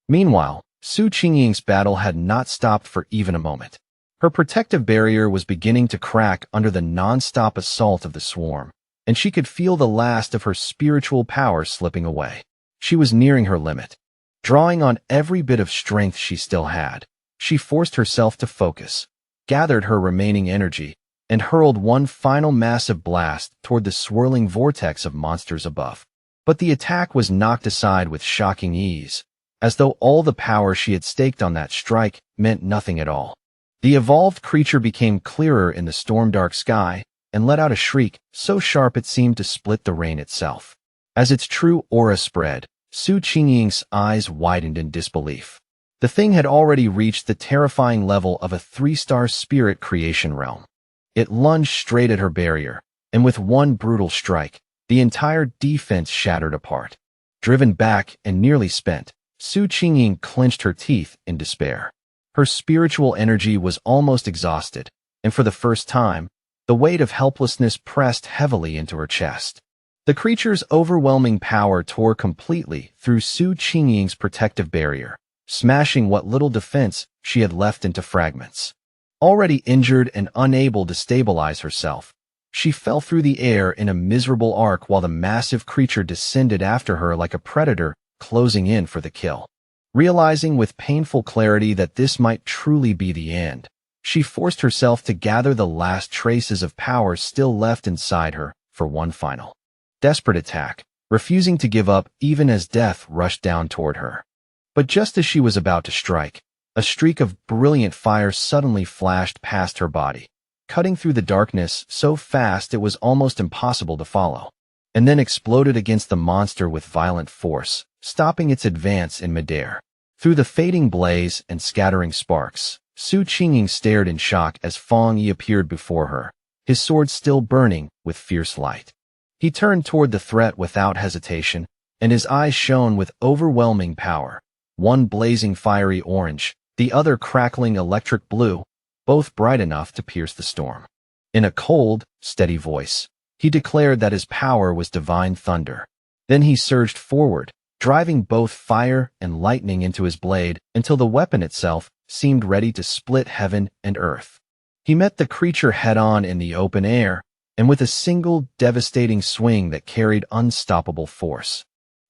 Meanwhile, Su Qingying's battle had not stopped for even a moment. Her protective barrier was beginning to crack under the non-stop assault of the swarm, and she could feel the last of her spiritual power slipping away. She was nearing her limit. Drawing on every bit of strength she still had, she forced herself to focus, gathered her remaining energy, and hurled one final massive blast toward the swirling vortex of monsters above. But the attack was knocked aside with shocking ease, as though all the power she had staked on that strike meant nothing at all. The evolved creature became clearer in the storm-dark sky and let out a shriek so sharp it seemed to split the rain itself. As its true aura spread, Su Qingying's eyes widened in disbelief. The thing had already reached the terrifying level of a 3-star spirit creation realm. It lunged straight at her barrier, and with one brutal strike, the entire defense shattered apart. Driven back and nearly spent, Su Qingying clenched her teeth in despair. Her spiritual energy was almost exhausted, and for the first time, the weight of helplessness pressed heavily into her chest. The creature's overwhelming power tore completely through Su Qingying's protective barrier, smashing what little defense she had left into fragments. Already injured and unable to stabilize herself, she fell through the air in a miserable arc while the massive creature descended after her like a predator closing in for the kill. Realizing with painful clarity that this might truly be the end, she forced herself to gather the last traces of power still left inside her for one final, desperate attack, refusing to give up even as death rushed down toward her. But just as she was about to strike, a streak of brilliant fire suddenly flashed past her body, cutting through the darkness so fast it was almost impossible to follow, and then exploded against the monster with violent force, stopping its advance in midair. Through the fading blaze and scattering sparks, Su Qingying stared in shock as Fang Yi appeared before her, his sword still burning with fierce light. He turned toward the threat without hesitation, and his eyes shone with overwhelming power, one blazing fiery orange, the other crackling electric blue, both bright enough to pierce the storm. In a cold, steady voice, he declared that his power was divine thunder. Then he surged forward, driving both fire and lightning into his blade until the weapon itself seemed ready to split heaven and earth. He met the creature head-on in the open air, and with a single devastating swing that carried unstoppable force,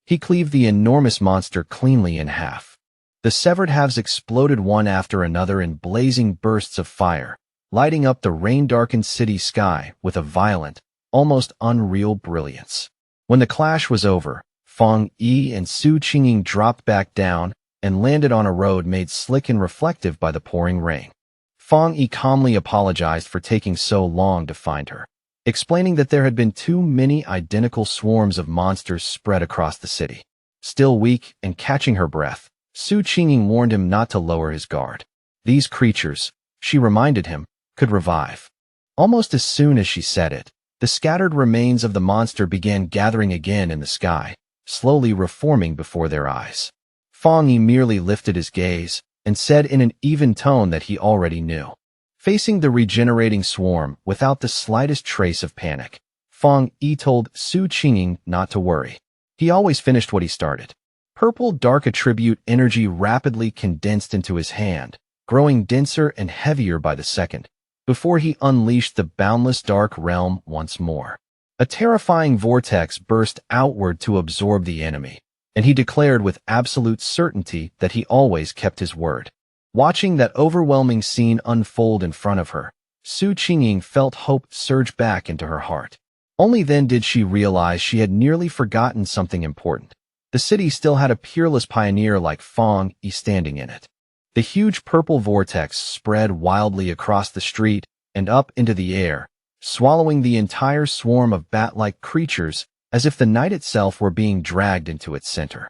he cleaved the enormous monster cleanly in half. The severed halves exploded one after another in blazing bursts of fire, lighting up the rain-darkened city sky with a violent, almost unreal brilliance. When the clash was over, Fang Yi and Su Qingying dropped back down and landed on a road made slick and reflective by the pouring rain. Fang Yi calmly apologized for taking so long to find her, explaining that there had been too many identical swarms of monsters spread across the city. Still weak and catching her breath, Su Qingying warned him not to lower his guard. These creatures, she reminded him, could revive. Almost as soon as she said it, the scattered remains of the monster began gathering again in the sky, slowly reforming before their eyes. Fang Yi merely lifted his gaze and said in an even tone that he already knew. Facing the regenerating swarm without the slightest trace of panic, Fang Yi told Su Qingying not to worry. He always finished what he started. Purple dark attribute energy rapidly condensed into his hand, growing denser and heavier by the second, before he unleashed the boundless dark realm once more. A terrifying vortex burst outward to absorb the enemy, and he declared with absolute certainty that he always kept his word. Watching that overwhelming scene unfold in front of her, Su Qingying felt hope surge back into her heart. Only then did she realize she had nearly forgotten something important. The city still had a peerless pioneer like Fang Yi standing in it. The huge purple vortex spread wildly across the street and up into the air, swallowing the entire swarm of bat-like creatures as if the night itself were being dragged into its center.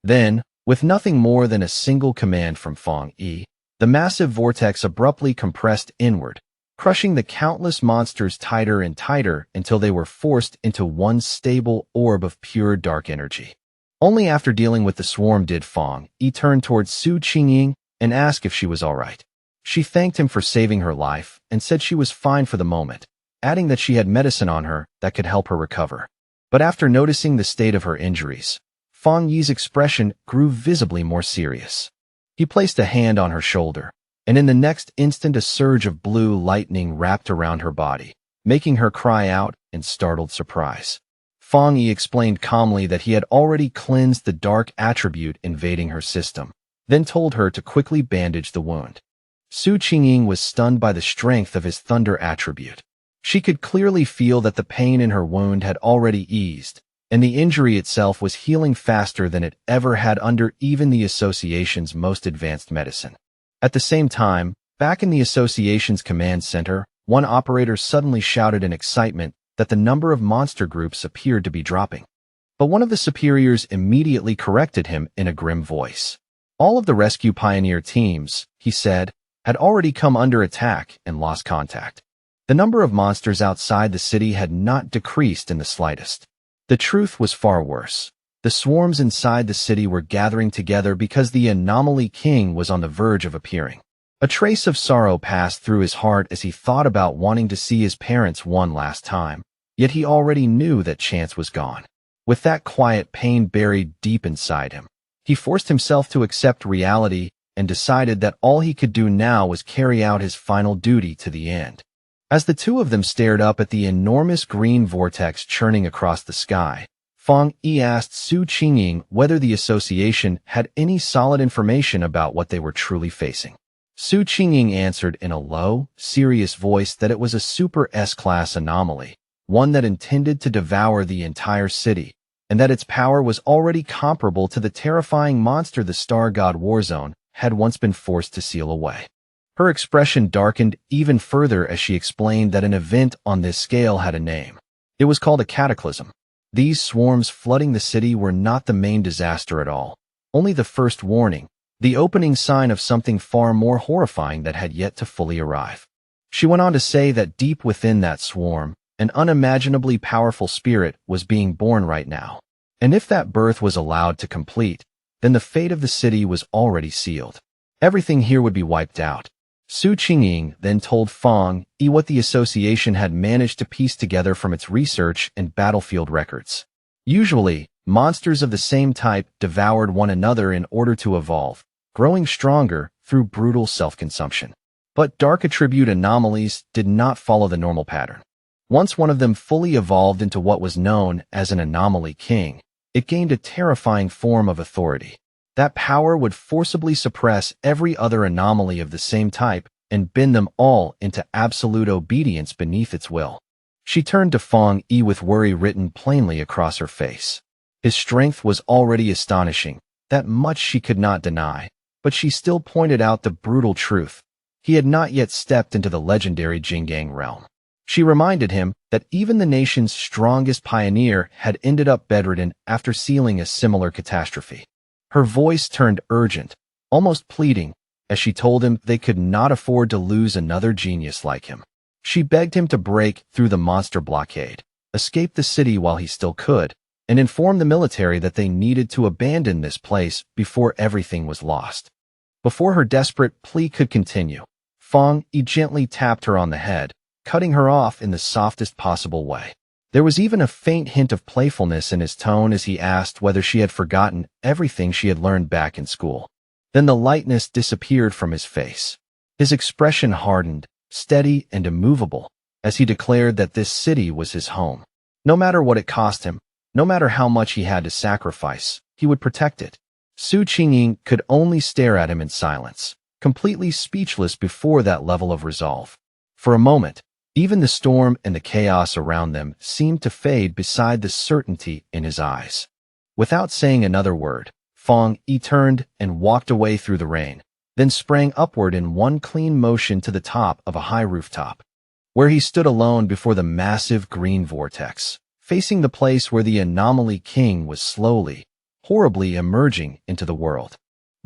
Then, with nothing more than a single command from Fang Yi, the massive vortex abruptly compressed inward, crushing the countless monsters tighter and tighter until they were forced into one stable orb of pure dark energy. Only after dealing with the swarm did Fang Yi turn towards Su Qingying and ask if she was all right. She thanked him for saving her life and said she was fine for the moment, adding that she had medicine on her that could help her recover. But after noticing the state of her injuries, Fang Yi's expression grew visibly more serious. He placed a hand on her shoulder, and in the next instant a surge of blue lightning wrapped around her body, making her cry out in startled surprise. Fang Yi explained calmly that he had already cleansed the dark attribute invading her system, then told her to quickly bandage the wound. Su Qingying was stunned by the strength of his thunder attribute. She could clearly feel that the pain in her wound had already eased, and the injury itself was healing faster than it ever had under even the association's most advanced medicine. At the same time, back in the association's command center, one operator suddenly shouted in excitement that the number of monster groups appeared to be dropping. But one of the superiors immediately corrected him in a grim voice. All of the rescue pioneer teams, he said, had already come under attack and lost contact. The number of monsters outside the city had not decreased in the slightest. The truth was far worse. The swarms inside the city were gathering together because the anomaly king was on the verge of appearing. A trace of sorrow passed through his heart as he thought about wanting to see his parents one last time, yet he already knew that chance was gone. With that quiet pain buried deep inside him, he forced himself to accept reality and decided that all he could do now was carry out his final duty to the end. As the two of them stared up at the enormous green vortex churning across the sky, Fang Yi asked Su Qingying whether the association had any solid information about what they were truly facing. Su Qingying answered in a low, serious voice that it was a super S-class anomaly, one that intended to devour the entire city, and that its power was already comparable to the terrifying monster the Star God Warzone had once been forced to seal away. Her expression darkened even further as she explained that an event on this scale had a name. It was called a cataclysm. These swarms flooding the city were not the main disaster at all, only the first warning, the opening sign of something far more horrifying that had yet to fully arrive. She went on to say that deep within that swarm, an unimaginably powerful spirit was being born right now. And if that birth was allowed to complete, then the fate of the city was already sealed. Everything here would be wiped out. Su Qingying then told Fang Yi what the association had managed to piece together from its research and battlefield records. Usually, monsters of the same type devoured one another in order to evolve, growing stronger through brutal self-consumption. But dark attribute anomalies did not follow the normal pattern. Once one of them fully evolved into what was known as an anomaly king, it gained a terrifying form of authority. That power would forcibly suppress every other anomaly of the same type and bend them all into absolute obedience beneath its will. She turned to Fang Yi with worry written plainly across her face. His strength was already astonishing, that much she could not deny, but she still pointed out the brutal truth. He had not yet stepped into the legendary Jinggang realm. She reminded him that even the nation's strongest pioneer had ended up bedridden after sealing a similar catastrophe. Her voice turned urgent, almost pleading, as she told him they could not afford to lose another genius like him. She begged him to break through the monster blockade, escape the city while he still could, and inform the military that they needed to abandon this place before everything was lost. Before her desperate plea could continue, Fang Yi gently tapped her on the head, cutting her off in the softest possible way. There was even a faint hint of playfulness in his tone as he asked whether she had forgotten everything she had learned back in school. Then the lightness disappeared from his face. His expression hardened, steady and immovable, as he declared that this city was his home. No matter what it cost him, no matter how much he had to sacrifice, he would protect it. Su Qingying could only stare at him in silence, completely speechless before that level of resolve. For a moment, even the storm and the chaos around them seemed to fade beside the certainty in his eyes. Without saying another word, Fang Yi turned and walked away through the rain, then sprang upward in one clean motion to the top of a high rooftop, where he stood alone before the massive green vortex, facing the place where the anomaly king was slowly, horribly emerging into the world.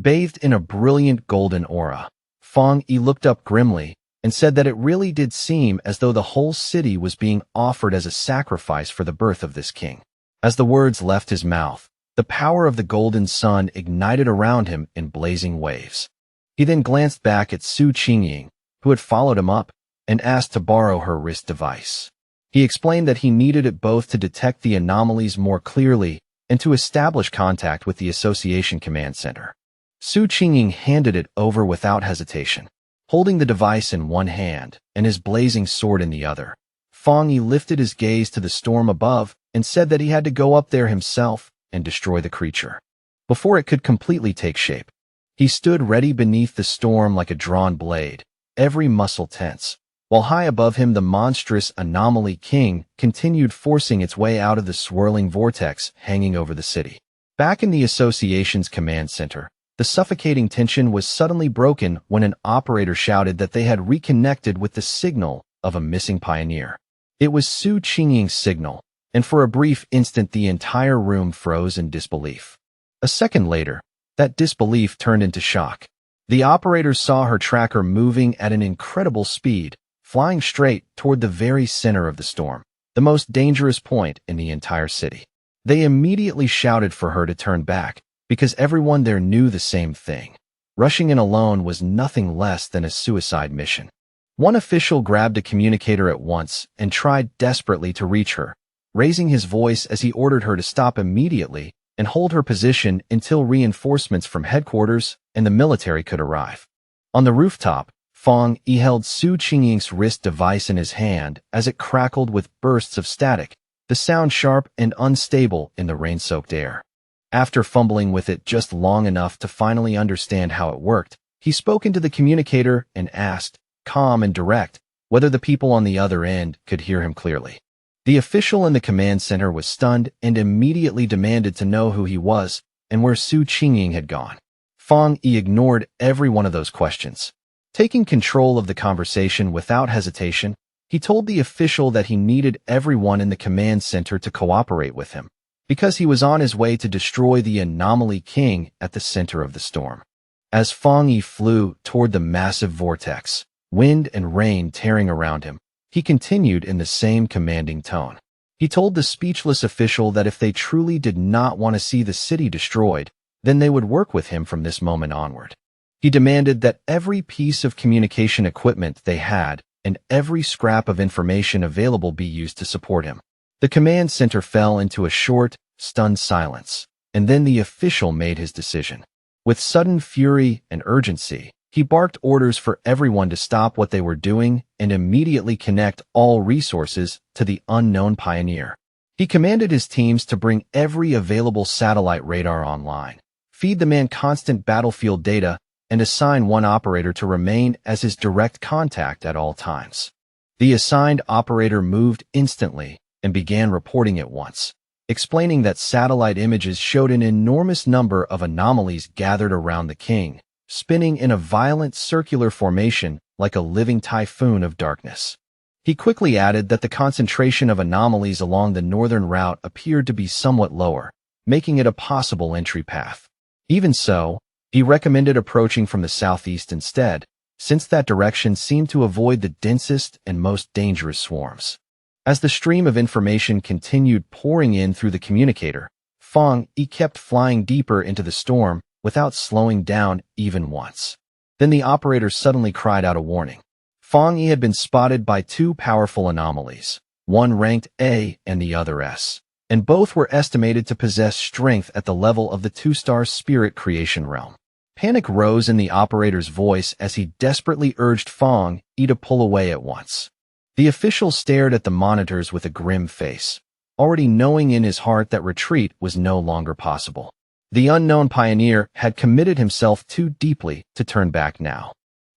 Bathed in a brilliant golden aura, Fang Yi looked up grimly and said that it really did seem as though the whole city was being offered as a sacrifice for the birth of this king. As the words left his mouth, the power of the golden sun ignited around him in blazing waves. He then glanced back at Su Qingying, who had followed him up, and asked to borrow her wrist device. He explained that he needed it both to detect the anomalies more clearly and to establish contact with the Association Command Center. Su Qingying handed it over without hesitation. Holding the device in one hand and his blazing sword in the other, Fang Yi lifted his gaze to the storm above and said that he had to go up there himself and destroy the creature before it could completely take shape. He stood ready beneath the storm like a drawn blade, every muscle tense, while high above him the monstrous anomaly king continued forcing its way out of the swirling vortex hanging over the city. Back in the association's command center, the suffocating tension was suddenly broken when an operator shouted that they had reconnected with the signal of a missing pioneer. It was Su Qingying's signal, and for a brief instant the entire room froze in disbelief. A second later, that disbelief turned into shock. The operators saw her tracker moving at an incredible speed, flying straight toward the very center of the storm, the most dangerous point in the entire city. They immediately shouted for her to turn back, because everyone there knew the same thing. Rushing in alone was nothing less than a suicide mission. One official grabbed a communicator at once and tried desperately to reach her, raising his voice as he ordered her to stop immediately and hold her position until reinforcements from headquarters and the military could arrive. On the rooftop, Fang Yi held Su Qingying's wrist device in his hand as it crackled with bursts of static, the sound sharp and unstable in the rain-soaked air. After fumbling with it just long enough to finally understand how it worked, he spoke into the communicator and asked, calm and direct, whether the people on the other end could hear him clearly. The official in the command center was stunned and immediately demanded to know who he was and where Su Qingying had gone. Fang Yi ignored every one of those questions. Taking control of the conversation without hesitation, he told the official that he needed everyone in the command center to cooperate with him, because he was on his way to destroy the anomaly king at the center of the storm. As Fang Yi flew toward the massive vortex, wind and rain tearing around him, he continued in the same commanding tone. He told the speechless official that if they truly did not want to see the city destroyed, then they would work with him from this moment onward. He demanded that every piece of communication equipment they had and every scrap of information available be used to support him. The command center fell into a short, stunned silence, and then the official made his decision. With sudden fury and urgency, he barked orders for everyone to stop what they were doing and immediately connect all resources to the unknown pioneer. He commanded his teams to bring every available satellite radar online, feed the man constant battlefield data, and assign one operator to remain as his direct contact at all times. The assigned operator moved instantly and began reporting at once, explaining that satellite images showed an enormous number of anomalies gathered around the king, spinning in a violent circular formation like a living typhoon of darkness. He quickly added that the concentration of anomalies along the northern route appeared to be somewhat lower, making it a possible entry path. Even so, he recommended approaching from the southeast instead, since that direction seemed to avoid the densest and most dangerous swarms. As the stream of information continued pouring in through the communicator, Fang Yi kept flying deeper into the storm without slowing down even once. Then the operator suddenly cried out a warning. Fang Yi had been spotted by two powerful anomalies, one ranked A and the other S, and both were estimated to possess strength at the level of the two-star spirit creation realm. Panic rose in the operator's voice as he desperately urged Fang Yi to pull away at once. The official stared at the monitors with a grim face, already knowing in his heart that retreat was no longer possible. The unknown pioneer had committed himself too deeply to turn back now.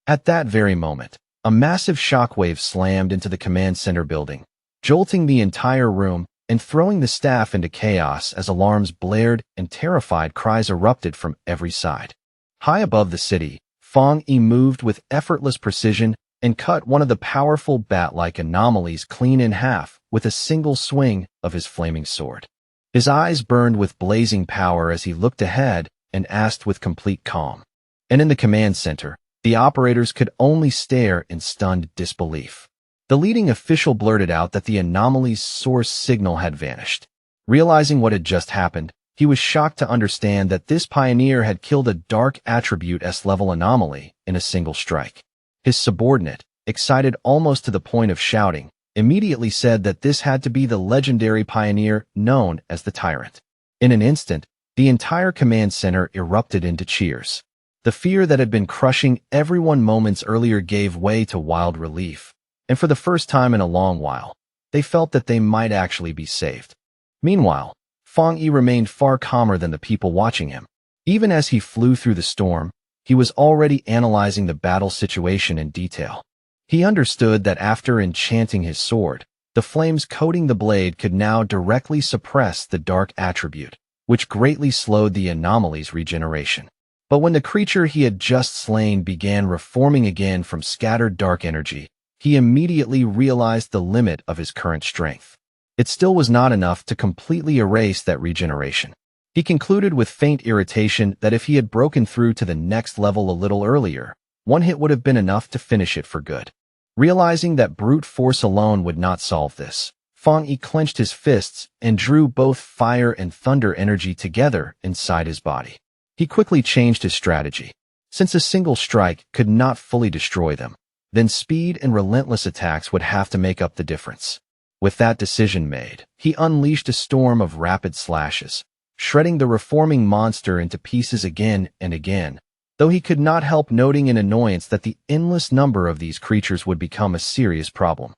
At that very moment, a massive shockwave slammed into the command center building, jolting the entire room and throwing the staff into chaos as alarms blared and terrified cries erupted from every side. High above the city, Fang Yi moved with effortless precision and cut one of the powerful bat-like anomalies clean in half with a single swing of his flaming sword. His eyes burned with blazing power as he looked ahead and asked with complete calm. And in the command center, the operators could only stare in stunned disbelief. The leading official blurted out that the anomaly's source signal had vanished. Realizing what had just happened, he was shocked to understand that this pioneer had killed a dark attribute S-level anomaly in a single strike. His subordinate, excited almost to the point of shouting, immediately said that this had to be the legendary pioneer known as the Tyrant. In an instant, the entire command center erupted into cheers. The fear that had been crushing everyone moments earlier gave way to wild relief, and for the first time in a long while, they felt that they might actually be saved. Meanwhile, Fang Yi remained far calmer than the people watching him. Even as he flew through the storm, he was already analyzing the battle situation in detail. He understood that after enchanting his sword, the flames coating the blade could now directly suppress the dark attribute, which greatly slowed the anomaly's regeneration. But when the creature he had just slain began reforming again from scattered dark energy, he immediately realized the limit of his current strength. It still was not enough to completely erase that regeneration. He concluded with faint irritation that if he had broken through to the next level a little earlier, one hit would have been enough to finish it for good. Realizing that brute force alone would not solve this, Fang Yi clenched his fists and drew both fire and thunder energy together inside his body. He quickly changed his strategy. Since a single strike could not fully destroy them, then speed and relentless attacks would have to make up the difference. With that decision made, he unleashed a storm of rapid slashes, shredding the reforming monster into pieces again and again, though he could not help noting in annoyance that the endless number of these creatures would become a serious problem.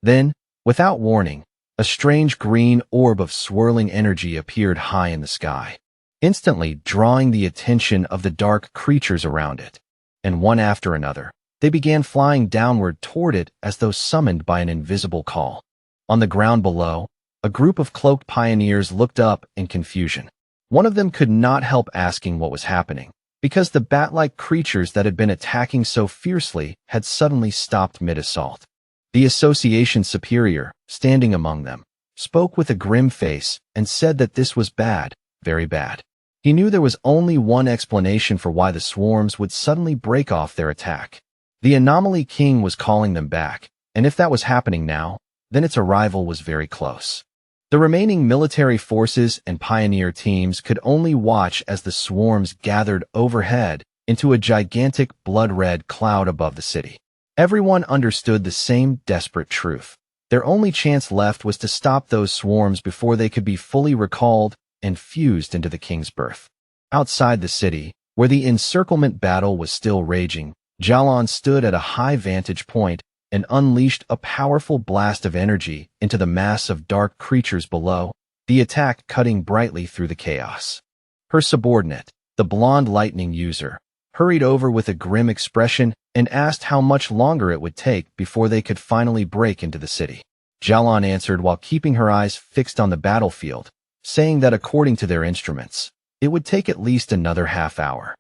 Then, without warning, a strange green orb of swirling energy appeared high in the sky, instantly drawing the attention of the dark creatures around it. And one after another, they began flying downward toward it as though summoned by an invisible call. On the ground below, a group of cloaked pioneers looked up in confusion. One of them could not help asking what was happening, because the bat-like creatures that had been attacking so fiercely had suddenly stopped mid-assault. The association superior, standing among them, spoke with a grim face and said that this was bad, very bad. He knew there was only one explanation for why the swarms would suddenly break off their attack. The Anomaly King was calling them back, and if that was happening now, then its arrival was very close. The remaining military forces and pioneer teams could only watch as the swarms gathered overhead into a gigantic blood-red cloud above the city. Everyone understood the same desperate truth. Their only chance left was to stop those swarms before they could be fully recalled and fused into the king's birth. Outside the city, where the encirclement battle was still raging, Jalan stood at a high vantage point and unleashed a powerful blast of energy into the mass of dark creatures below, the attack cutting brightly through the chaos. Her subordinate, the blonde lightning user, hurried over with a grim expression and asked how much longer it would take before they could finally break into the city. Jalan answered while keeping her eyes fixed on the battlefield, saying that according to their instruments, it would take at least another half-hour.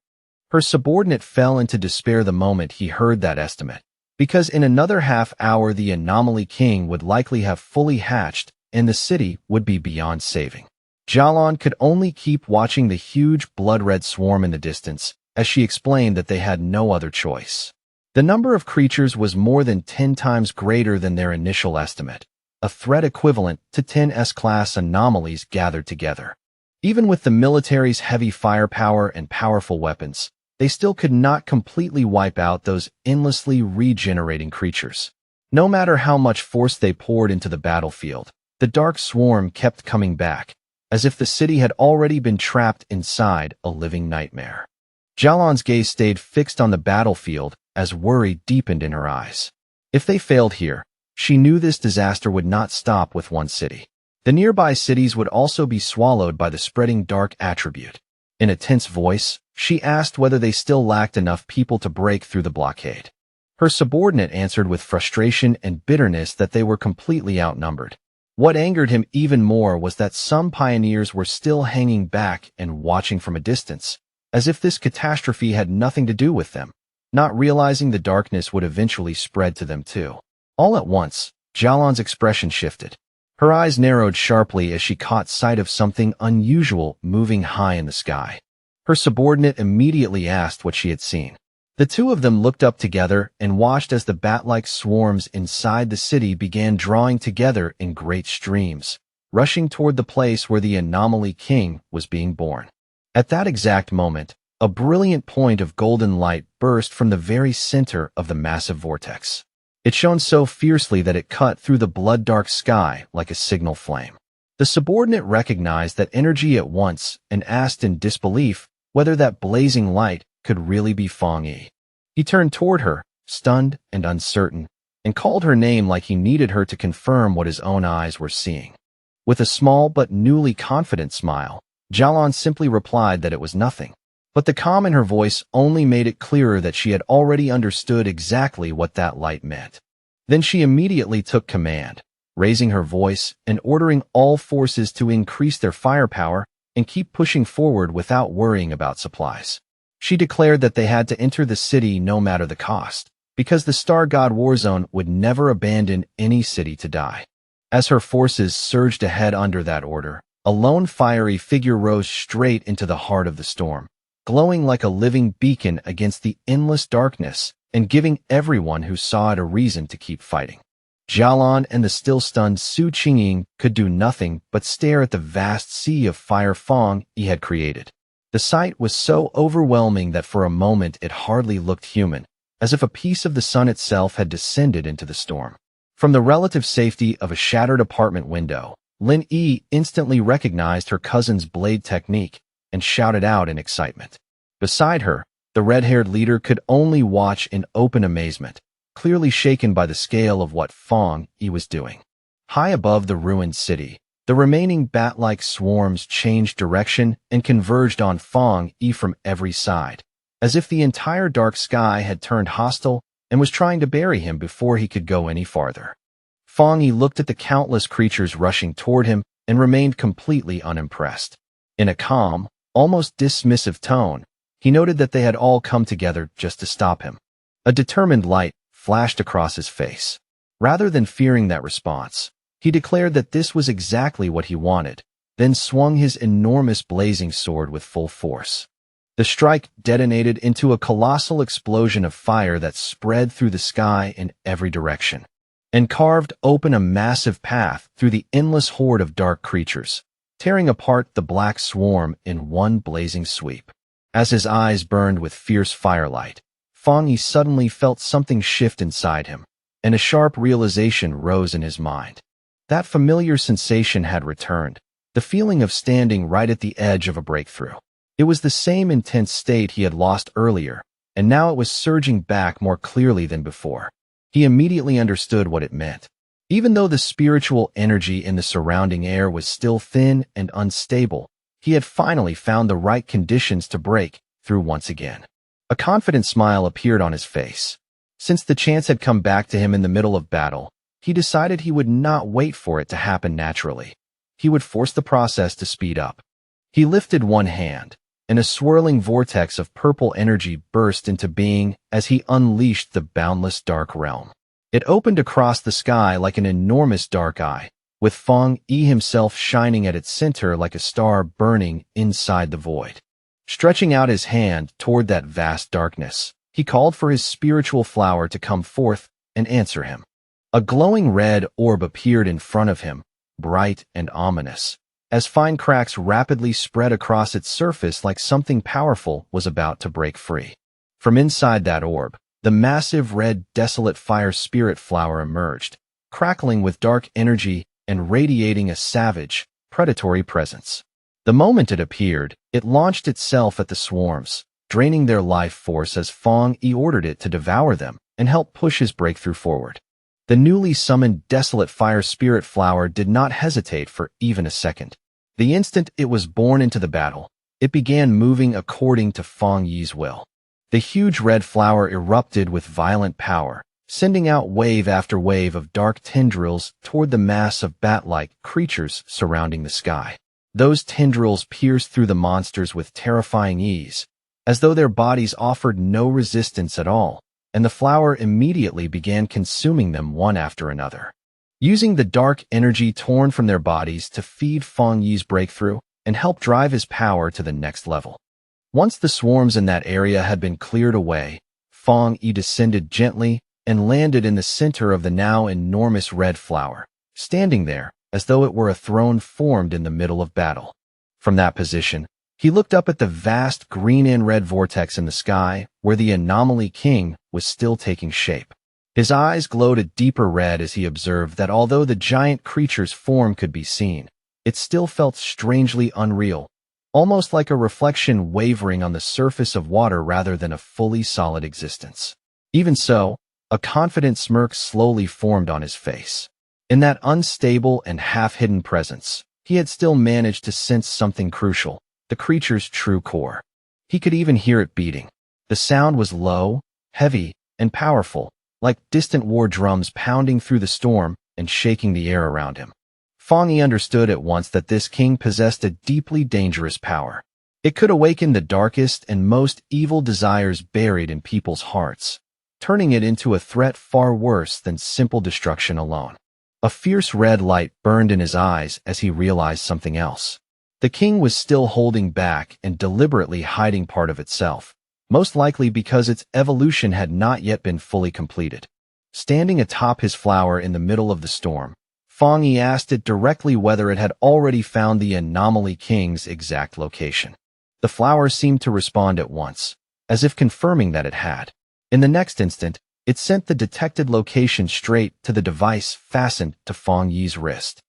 Her subordinate fell into despair the moment he heard that estimate, because in another half-hour the Anomaly King would likely have fully hatched and the city would be beyond saving. Jalan could only keep watching the huge blood-red swarm in the distance as she explained that they had no other choice. The number of creatures was more than 10 times greater than their initial estimate, a threat equivalent to 10 S-class anomalies gathered together. Even with the military's heavy firepower and powerful weapons, they still could not completely wipe out those endlessly regenerating creatures. No matter how much force they poured into the battlefield, the dark swarm kept coming back, as if the city had already been trapped inside a living nightmare. Jalan's gaze stayed fixed on the battlefield as worry deepened in her eyes. If they failed here, she knew this disaster would not stop with one city. The nearby cities would also be swallowed by the spreading dark attribute. In a tense voice, she asked whether they still lacked enough people to break through the blockade. Her subordinate answered with frustration and bitterness that they were completely outnumbered. What angered him even more was that some pioneers were still hanging back and watching from a distance, as if this catastrophe had nothing to do with them, not realizing the darkness would eventually spread to them too. All at once, Jalan's expression shifted. Her eyes narrowed sharply as she caught sight of something unusual moving high in the sky. Her subordinate immediately asked what she had seen. The two of them looked up together and watched as the bat-like swarms inside the city began drawing together in great streams, rushing toward the place where the Anomaly King was being born. At that exact moment, a brilliant point of golden light burst from the very center of the massive vortex. It shone so fiercely that it cut through the blood-dark sky like a signal flame. The subordinate recognized that energy at once and asked in disbelief whether that blazing light could really be Fong Yi. He turned toward her, stunned and uncertain, and called her name like he needed her to confirm what his own eyes were seeing. With a small but newly confident smile, Jalan simply replied that it was nothing. But the calm in her voice only made it clearer that she had already understood exactly what that light meant. Then she immediately took command, raising her voice and ordering all forces to increase their firepower and keep pushing forward without worrying about supplies. She declared that they had to enter the city no matter the cost, because the Star God Warzone would never abandon any city to die. As her forces surged ahead under that order, a lone fiery figure rose straight into the heart of the storm, glowing like a living beacon against the endless darkness and giving everyone who saw it a reason to keep fighting. Jalan and the still-stunned Su Qingying could do nothing but stare at the vast sea of fire Fong Yi had created. The sight was so overwhelming that for a moment it hardly looked human, as if a piece of the sun itself had descended into the storm. From the relative safety of a shattered apartment window, Lin Yi instantly recognized her cousin's blade technique and shouted out in excitement. Beside her, the red-haired leader could only watch in open amazement, clearly shaken by the scale of what Fong Yi was doing. High above the ruined city, the remaining bat-like swarms changed direction and converged on Fong Yi from every side, as if the entire dark sky had turned hostile and was trying to bury him before he could go any farther. Fong Yi looked at the countless creatures rushing toward him and remained completely unimpressed. In a calm, almost dismissive tone, he noted that they had all come together just to stop him. A determined light flashed across his face. Rather than fearing that response, he declared that this was exactly what he wanted. then swung his enormous blazing sword with full force. The strike detonated into a colossal explosion of fire that spread through the sky in every direction, and carved open a massive path through the endless horde of dark creatures, tearing apart the black swarm in one blazing sweep. As his eyes burned with fierce firelight, Fang Yi suddenly felt something shift inside him, and a sharp realization rose in his mind. That familiar sensation had returned, the feeling of standing right at the edge of a breakthrough. It was the same intense state he had lost earlier, and now it was surging back more clearly than before. He immediately understood what it meant. Even though the spiritual energy in the surrounding air was still thin and unstable, he had finally found the right conditions to break through once again. A confident smile appeared on his face. Since the chance had come back to him in the middle of battle, he decided he would not wait for it to happen naturally. He would force the process to speed up. He lifted one hand, and a swirling vortex of purple energy burst into being as he unleashed the boundless dark realm. It opened across the sky like an enormous dark eye, with Fang Yi himself shining at its center like a star burning inside the void. Stretching out his hand toward that vast darkness, he called for his spiritual flower to come forth and answer him. A glowing red orb appeared in front of him, bright and ominous, as fine cracks rapidly spread across its surface like something powerful was about to break free. From inside that orb, the massive red desolate fire spirit flower emerged, crackling with dark energy and radiating a savage, predatory presence. The moment it appeared, it launched itself at the swarms, draining their life force as Fang Yi ordered it to devour them and help push his breakthrough forward. The newly summoned desolate fire spirit flower did not hesitate for even a second. The instant it was born into the battle, it began moving according to Fang Yi's will. The huge red flower erupted with violent power, sending out wave after wave of dark tendrils toward the mass of bat-like creatures surrounding the sky. Those tendrils pierced through the monsters with terrifying ease, as though their bodies offered no resistance at all, and the flower immediately began consuming them one after another. Using the dark energy torn from their bodies to feed Fang Yi's breakthrough and help drive his power to the next level. Once the swarms in that area had been cleared away, Fang Yi descended gently and landed in the center of the now enormous red flower, standing there as though it were a throne formed in the middle of battle. From that position, he looked up at the vast green and red vortex in the sky where the Anomaly King was still taking shape. His eyes glowed a deeper red as he observed that although the giant creature's form could be seen, it still felt strangely unreal, almost like a reflection wavering on the surface of water rather than a fully solid existence. Even so, a confident smirk slowly formed on his face. In that unstable and half-hidden presence, he had still managed to sense something crucial, the creature's true core. He could even hear it beating. The sound was low, heavy, and powerful, like distant war drums pounding through the storm and shaking the air around him. Fang Yi understood at once that this king possessed a deeply dangerous power. It could awaken the darkest and most evil desires buried in people's hearts, turning it into a threat far worse than simple destruction alone. A fierce red light burned in his eyes as he realized something else. The king was still holding back and deliberately hiding part of itself, most likely because its evolution had not yet been fully completed. Standing atop his flower in the middle of the storm, Fang Yi asked it directly whether it had already found the Anomaly King's exact location. The flower seemed to respond at once, as if confirming that it had. In the next instant, it sent the detected location straight to the device fastened to Fang Yi's wrist.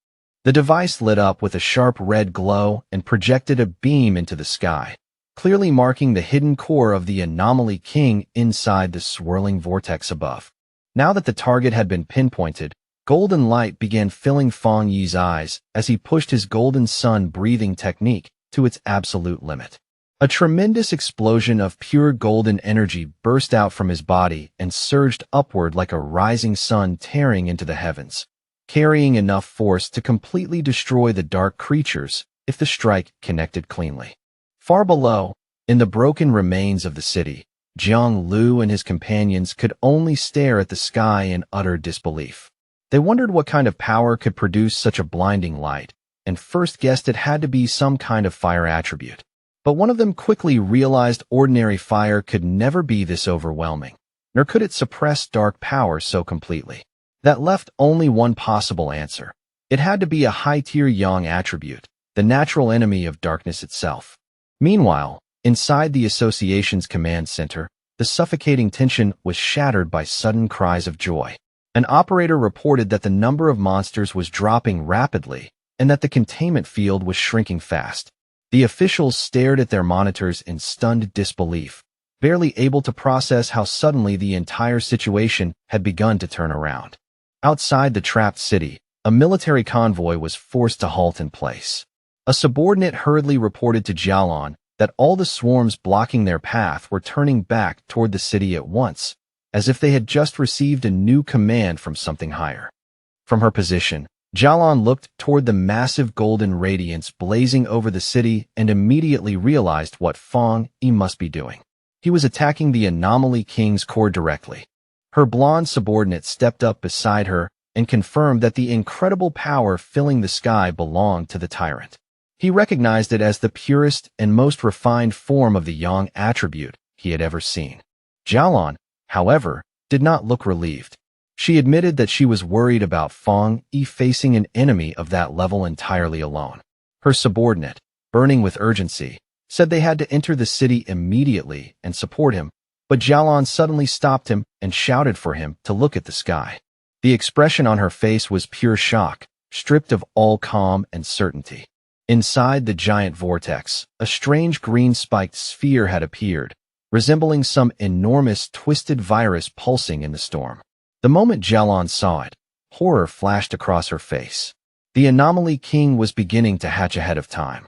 The device lit up with a sharp red glow and projected a beam into the sky, clearly marking the hidden core of the Anomaly King inside the swirling vortex above. Now that the target had been pinpointed, golden light began filling Fang Yi's eyes as he pushed his golden sun breathing technique to its absolute limit. A tremendous explosion of pure golden energy burst out from his body and surged upward like a rising sun tearing into the heavens, carrying enough force to completely destroy the dark creatures if the strike connected cleanly. Far below, in the broken remains of the city, Jiang Lu and his companions could only stare at the sky in utter disbelief. They wondered what kind of power could produce such a blinding light, and first guessed it had to be some kind of fire attribute. But one of them quickly realized ordinary fire could never be this overwhelming, nor could it suppress dark power so completely. That left only one possible answer. It had to be a high-tier yang attribute, the natural enemy of darkness itself. Meanwhile, inside the association's command center, the suffocating tension was shattered by sudden cries of joy. An operator reported that the number of monsters was dropping rapidly and that the containment field was shrinking fast. The officials stared at their monitors in stunned disbelief, barely able to process how suddenly the entire situation had begun to turn around. Outside the trapped city, a military convoy was forced to halt in place. A subordinate hurriedly reported to Jialan that all the swarms blocking their path were turning back toward the city at once, as if they had just received a new command from something higher. From her position, Jialan looked toward the massive golden radiance blazing over the city and immediately realized what Feng Yi must be doing. He was attacking the Anomaly King's core directly. Her blonde subordinate stepped up beside her and confirmed that the incredible power filling the sky belonged to the tyrant. He recognized it as the purest and most refined form of the yang attribute he had ever seen. Jialan, however, did not look relieved. She admitted that she was worried about Feng Yi facing an enemy of that level entirely alone. Her subordinate, burning with urgency, said they had to enter the city immediately and support him, but Jialan suddenly stopped him and shouted for him to look at the sky. The expression on her face was pure shock, stripped of all calm and certainty. Inside the giant vortex, a strange green-spiked sphere had appeared, resembling some enormous twisted virus pulsing in the storm. The moment Jialan saw it, horror flashed across her face. The Anomaly King was beginning to hatch ahead of time.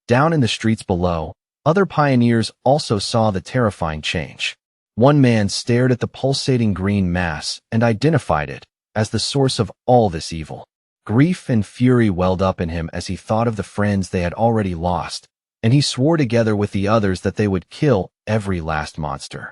Down in the streets below, other pioneers also saw the terrifying change. One man stared at the pulsating green mass and identified it as the source of all this evil. Grief and fury welled up in him as he thought of the friends they had already lost, and he swore together with the others that they would kill every last monster.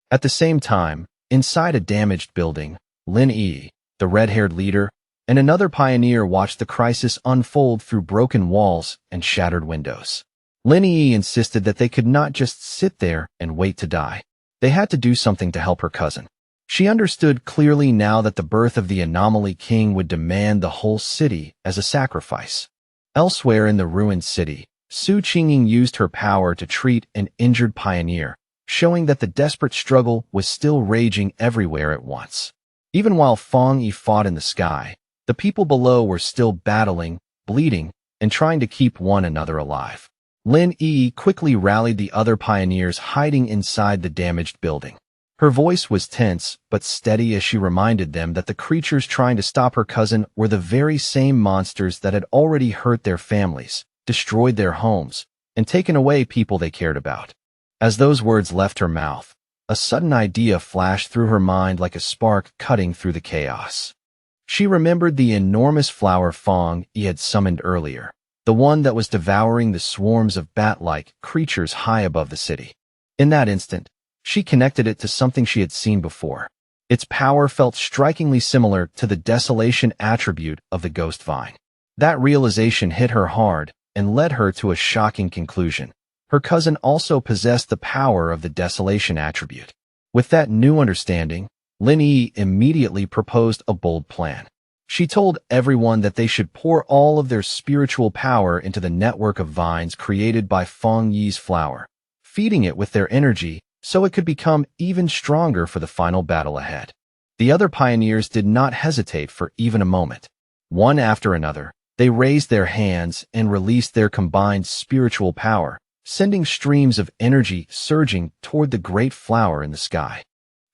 At the same time, inside a damaged building, Lin Yi, the red-haired leader, and another pioneer watched the crisis unfold through broken walls and shattered windows. Lin Yi insisted that they could not just sit there and wait to die. They had to do something to help her cousin. She understood clearly now that the birth of the Anomaly King would demand the whole city as a sacrifice. Elsewhere in the ruined city, Su Qingying used her power to treat an injured pioneer, showing that the desperate struggle was still raging everywhere at once. Even while Feng Yi fought in the sky, the people below were still battling, bleeding, and trying to keep one another alive. Lin Yi quickly rallied the other pioneers hiding inside the damaged building. Her voice was tense but steady as she reminded them that the creatures trying to stop her cousin were the very same monsters that had already hurt their families, destroyed their homes, and taken away people they cared about. As those words left her mouth, a sudden idea flashed through her mind like a spark cutting through the chaos. She remembered the enormous flower Feng Yi had summoned earlier, the one that was devouring the swarms of bat-like creatures high above the city. In that instant, she connected it to something she had seen before. Its power felt strikingly similar to the desolation attribute of the ghost vine. That realization hit her hard and led her to a shocking conclusion. Her cousin also possessed the power of the desolation attribute. With that new understanding, Lin Yi immediately proposed a bold plan. She told everyone that they should pour all of their spiritual power into the network of vines created by Feng Yi's flower, feeding it with their energy so it could become even stronger for the final battle ahead. The other pioneers did not hesitate for even a moment. One after another, they raised their hands and released their combined spiritual power, sending streams of energy surging toward the great flower in the sky.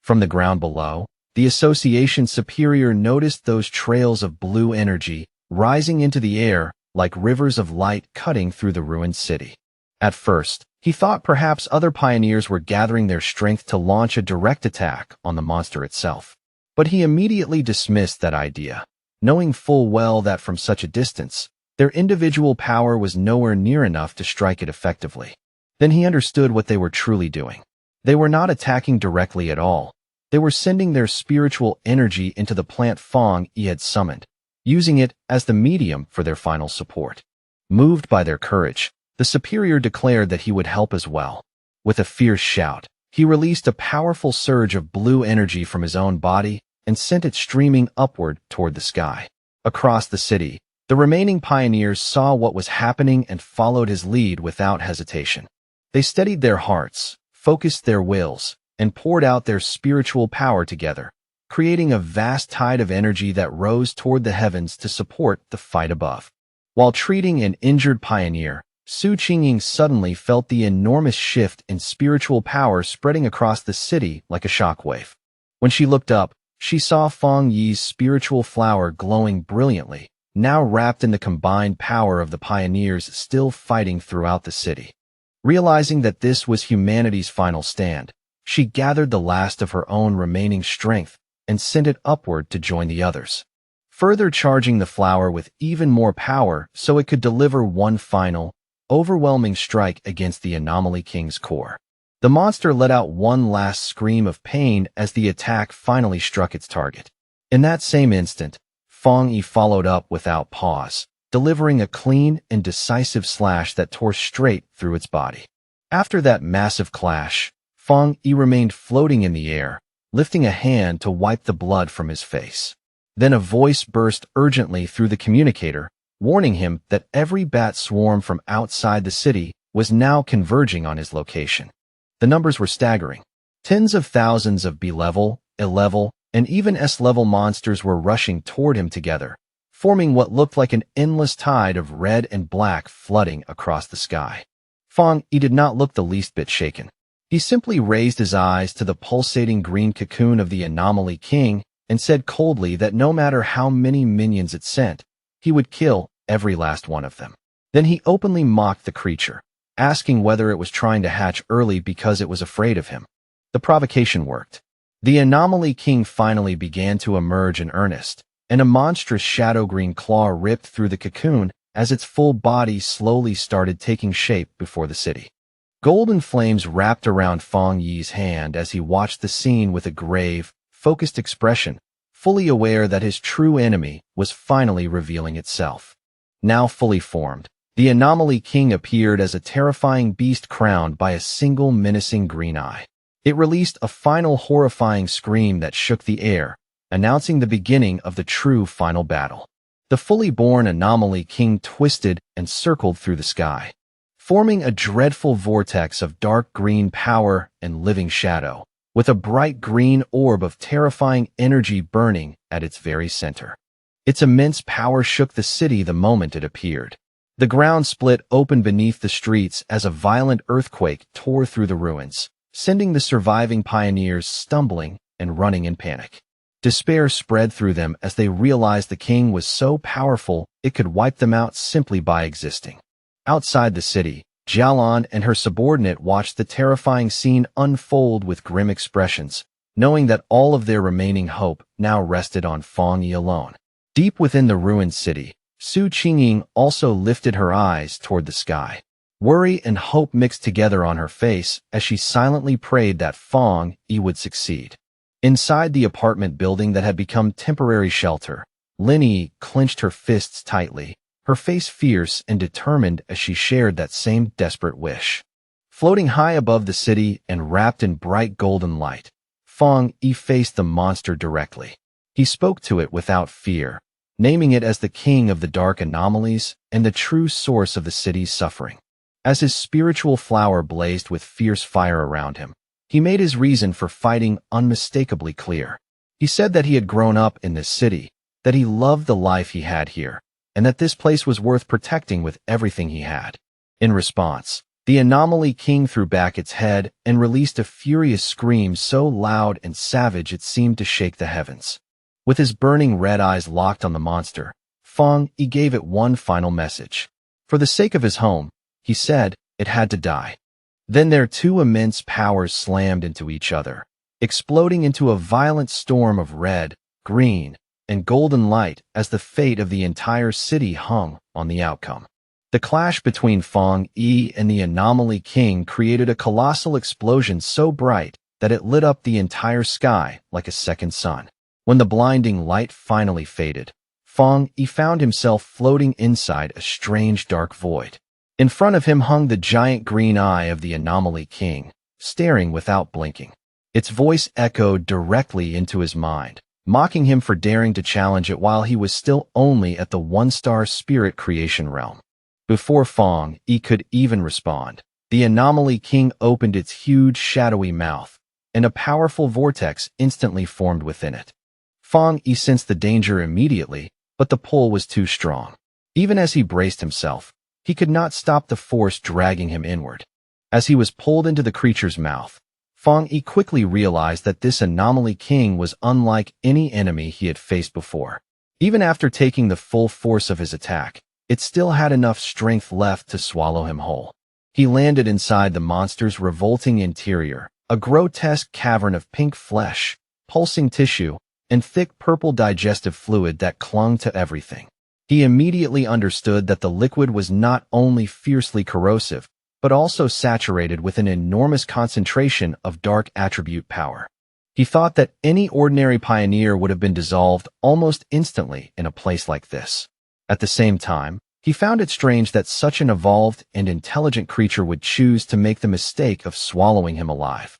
From the ground below, the Association Superior noticed those trails of blue energy rising into the air like rivers of light cutting through the ruined city. At first, he thought perhaps other pioneers were gathering their strength to launch a direct attack on the monster itself. But he immediately dismissed that idea, knowing full well that from such a distance, their individual power was nowhere near enough to strike it effectively. Then he understood what they were truly doing. They were not attacking directly at all. They were sending their spiritual energy into the plant Feng Yi had summoned, using it as the medium for their final support. Moved by their courage, the superior declared that he would help as well. With a fierce shout, he released a powerful surge of blue energy from his own body and sent it streaming upward toward the sky. Across the city, the remaining pioneers saw what was happening and followed his lead without hesitation. They steadied their hearts, focused their wills, and poured out their spiritual power together, creating a vast tide of energy that rose toward the heavens to support the fight above. While treating an injured pioneer, Su Qingying suddenly felt the enormous shift in spiritual power spreading across the city like a shockwave. When she looked up, she saw Fang Yi's spiritual flower glowing brilliantly, now wrapped in the combined power of the pioneers still fighting throughout the city. Realizing that this was humanity's final stand, she gathered the last of her own remaining strength and sent it upward to join the others, further charging the flower with even more power so it could deliver one final, overwhelming strike against the Anomaly King's core. The monster let out one last scream of pain as the attack finally struck its target. In that same instant, Fang Yi followed up without pause, delivering a clean and decisive slash that tore straight through its body. After that massive clash, Fang Yi remained floating in the air, lifting a hand to wipe the blood from his face. Then a voice burst urgently through the communicator, warning him that every bat swarm from outside the city was now converging on his location. The numbers were staggering. Tens of thousands of B-level, A-level, and even S-level monsters were rushing toward him together, forming what looked like an endless tide of red and black flooding across the sky. Fang Yi did not look the least bit shaken. He simply raised his eyes to the pulsating green cocoon of the Anomaly King and said coldly that no matter how many minions it sent, he would kill every last one of them. Then he openly mocked the creature, asking whether it was trying to hatch early because it was afraid of him. The provocation worked. The Anomaly King finally began to emerge in earnest, and a monstrous shadow-green claw ripped through the cocoon as its full body slowly started taking shape before the city. Golden flames wrapped around Fang Yi's hand as he watched the scene with a grave, focused expression, fully aware that his true enemy was finally revealing itself. Now fully formed, the Anomaly King appeared as a terrifying beast crowned by a single menacing green eye. It released a final horrifying scream that shook the air, announcing the beginning of the true final battle. The fully born Anomaly King twisted and circled through the sky, forming a dreadful vortex of dark green power and living shadow, with a bright green orb of terrifying energy burning at its very center. Its immense power shook the city the moment it appeared. The ground split open beneath the streets as a violent earthquake tore through the ruins, sending the surviving pioneers stumbling and running in panic. Despair spread through them as they realized the king was so powerful it could wipe them out simply by existing. Outside the city, Jialan and her subordinate watched the terrifying scene unfold with grim expressions, knowing that all of their remaining hope now rested on Fang Yi alone. Deep within the ruined city, Su Qingying also lifted her eyes toward the sky. Worry and hope mixed together on her face as she silently prayed that Fang Yi would succeed. Inside the apartment building that had become temporary shelter, Lin Yi clenched her fists tightly, her face fierce and determined as she shared that same desperate wish. Floating high above the city and wrapped in bright golden light, Fang Yi faced the monster directly. He spoke to it without fear, naming it as the king of the dark anomalies and the true source of the city's suffering. As his spiritual flower blazed with fierce fire around him, he made his reason for fighting unmistakably clear. He said that he had grown up in this city, that he loved the life he had here, and that this place was worth protecting with everything he had. In response, the Anomaly King threw back its head and released a furious scream so loud and savage it seemed to shake the heavens. With his burning red eyes locked on the monster, Fang Yi gave it one final message. For the sake of his home, he said, it had to die. Then their two immense powers slammed into each other, exploding into a violent storm of red, green, and golden light as the fate of the entire city hung on the outcome. The clash between Fang Yi and the Anomaly King created a colossal explosion so bright that it lit up the entire sky like a second sun. When the blinding light finally faded, Fong Yi found himself floating inside a strange dark void. In front of him hung the giant green eye of the Anomaly King, staring without blinking. Its voice echoed directly into his mind, mocking him for daring to challenge it while he was still only at the one-star spirit creation realm. Before Fong Yi could even respond, the Anomaly King opened its huge shadowy mouth, and a powerful vortex instantly formed within it. Fong Yi sensed the danger immediately, but the pull was too strong. Even as he braced himself, he could not stop the force dragging him inward. As he was pulled into the creature's mouth, Fong Yi quickly realized that this Anomaly King was unlike any enemy he had faced before. Even after taking the full force of his attack, it still had enough strength left to swallow him whole. He landed inside the monster's revolting interior, a grotesque cavern of pink flesh, pulsing tissue, and thick purple digestive fluid that clung to everything. He immediately understood that the liquid was not only fiercely corrosive, but also saturated with an enormous concentration of dark attribute power. He thought that any ordinary pioneer would have been dissolved almost instantly in a place like this. At the same time, he found it strange that such an evolved and intelligent creature would choose to make the mistake of swallowing him alive.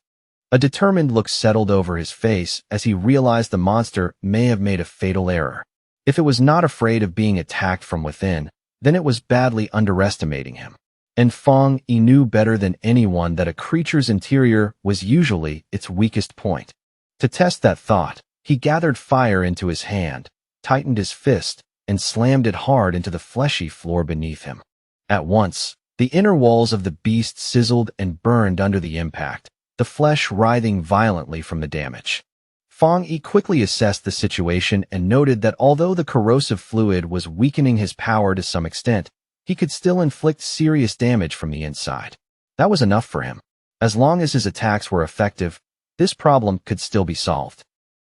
A determined look settled over his face as he realized the monster may have made a fatal error. If it was not afraid of being attacked from within, then it was badly underestimating him. And Fong Yi knew better than anyone that a creature's interior was usually its weakest point. To test that thought, he gathered fire into his hand, tightened his fist, and slammed it hard into the fleshy floor beneath him. At once, the inner walls of the beast sizzled and burned under the impact, the flesh writhing violently from the damage. Fong Yi quickly assessed the situation and noted that although the corrosive fluid was weakening his power to some extent, he could still inflict serious damage from the inside. That was enough for him. As long as his attacks were effective, this problem could still be solved.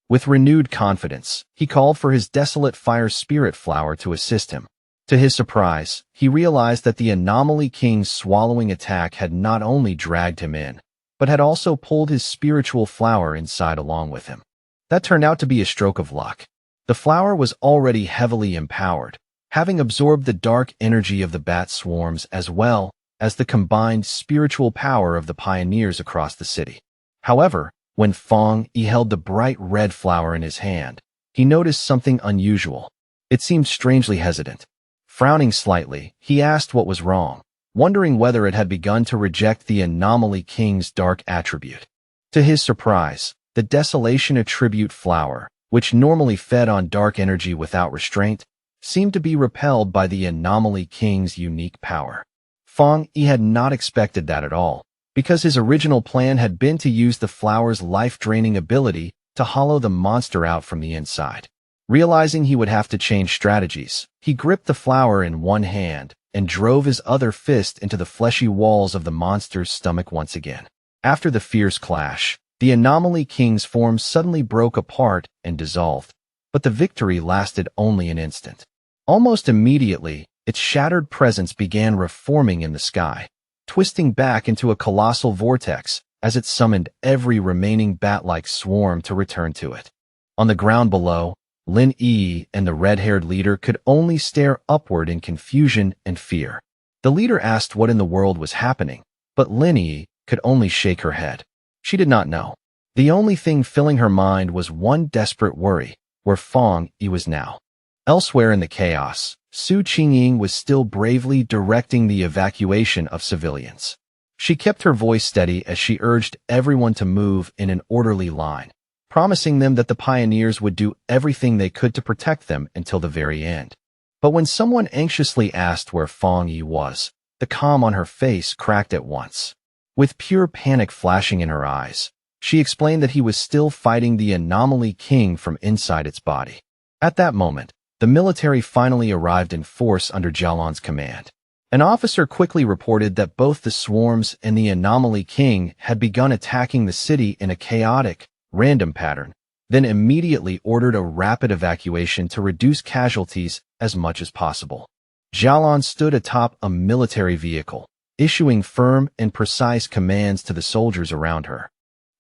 With renewed confidence, he called for his desolate fire spirit flower to assist him. To his surprise, he realized that the Anomaly King's swallowing attack had not only dragged him in, but had also pulled his spiritual flower inside along with him. That turned out to be a stroke of luck. The flower was already heavily empowered, having absorbed the dark energy of the bat swarms as well as the combined spiritual power of the pioneers across the city. However, when Fong Yi held the bright red flower in his hand, he noticed something unusual. It seemed strangely hesitant. Frowning slightly, he asked what was wrong, wondering whether it had begun to reject the Anomaly King's dark attribute. To his surprise, the Desolation attribute flower, which normally fed on dark energy without restraint, seemed to be repelled by the Anomaly King's unique power. Fong Yi had not expected that at all, because his original plan had been to use the flower's life-draining ability to hollow the monster out from the inside. Realizing he would have to change strategies, he gripped the flower in one hand and drove his other fist into the fleshy walls of the monster's stomach once again. After the fierce clash, the Anomaly King's form suddenly broke apart and dissolved, but the victory lasted only an instant. Almost immediately, its shattered presence began reforming in the sky, twisting back into a colossal vortex as it summoned every remaining bat-like swarm to return to it. On the ground below, Lin Yi and the red-haired leader could only stare upward in confusion and fear. The leader asked what in the world was happening, but Lin Yi could only shake her head. She did not know. The only thing filling her mind was one desperate worry, where Fong Yi was now. Elsewhere in the chaos, Su Qingying was still bravely directing the evacuation of civilians. She kept her voice steady as she urged everyone to move in an orderly line, promising them that the pioneers would do everything they could to protect them until the very end. But when someone anxiously asked where Fong Yi was, the calm on her face cracked at once. With pure panic flashing in her eyes, she explained that he was still fighting the Anomaly King from inside its body. At that moment, the military finally arrived in force under Jialan's command. An officer quickly reported that both the swarms and the Anomaly King had begun attacking the city in a chaotic, random pattern, then immediately ordered a rapid evacuation to reduce casualties as much as possible. Jialan stood atop a military vehicle, issuing firm and precise commands to the soldiers around her.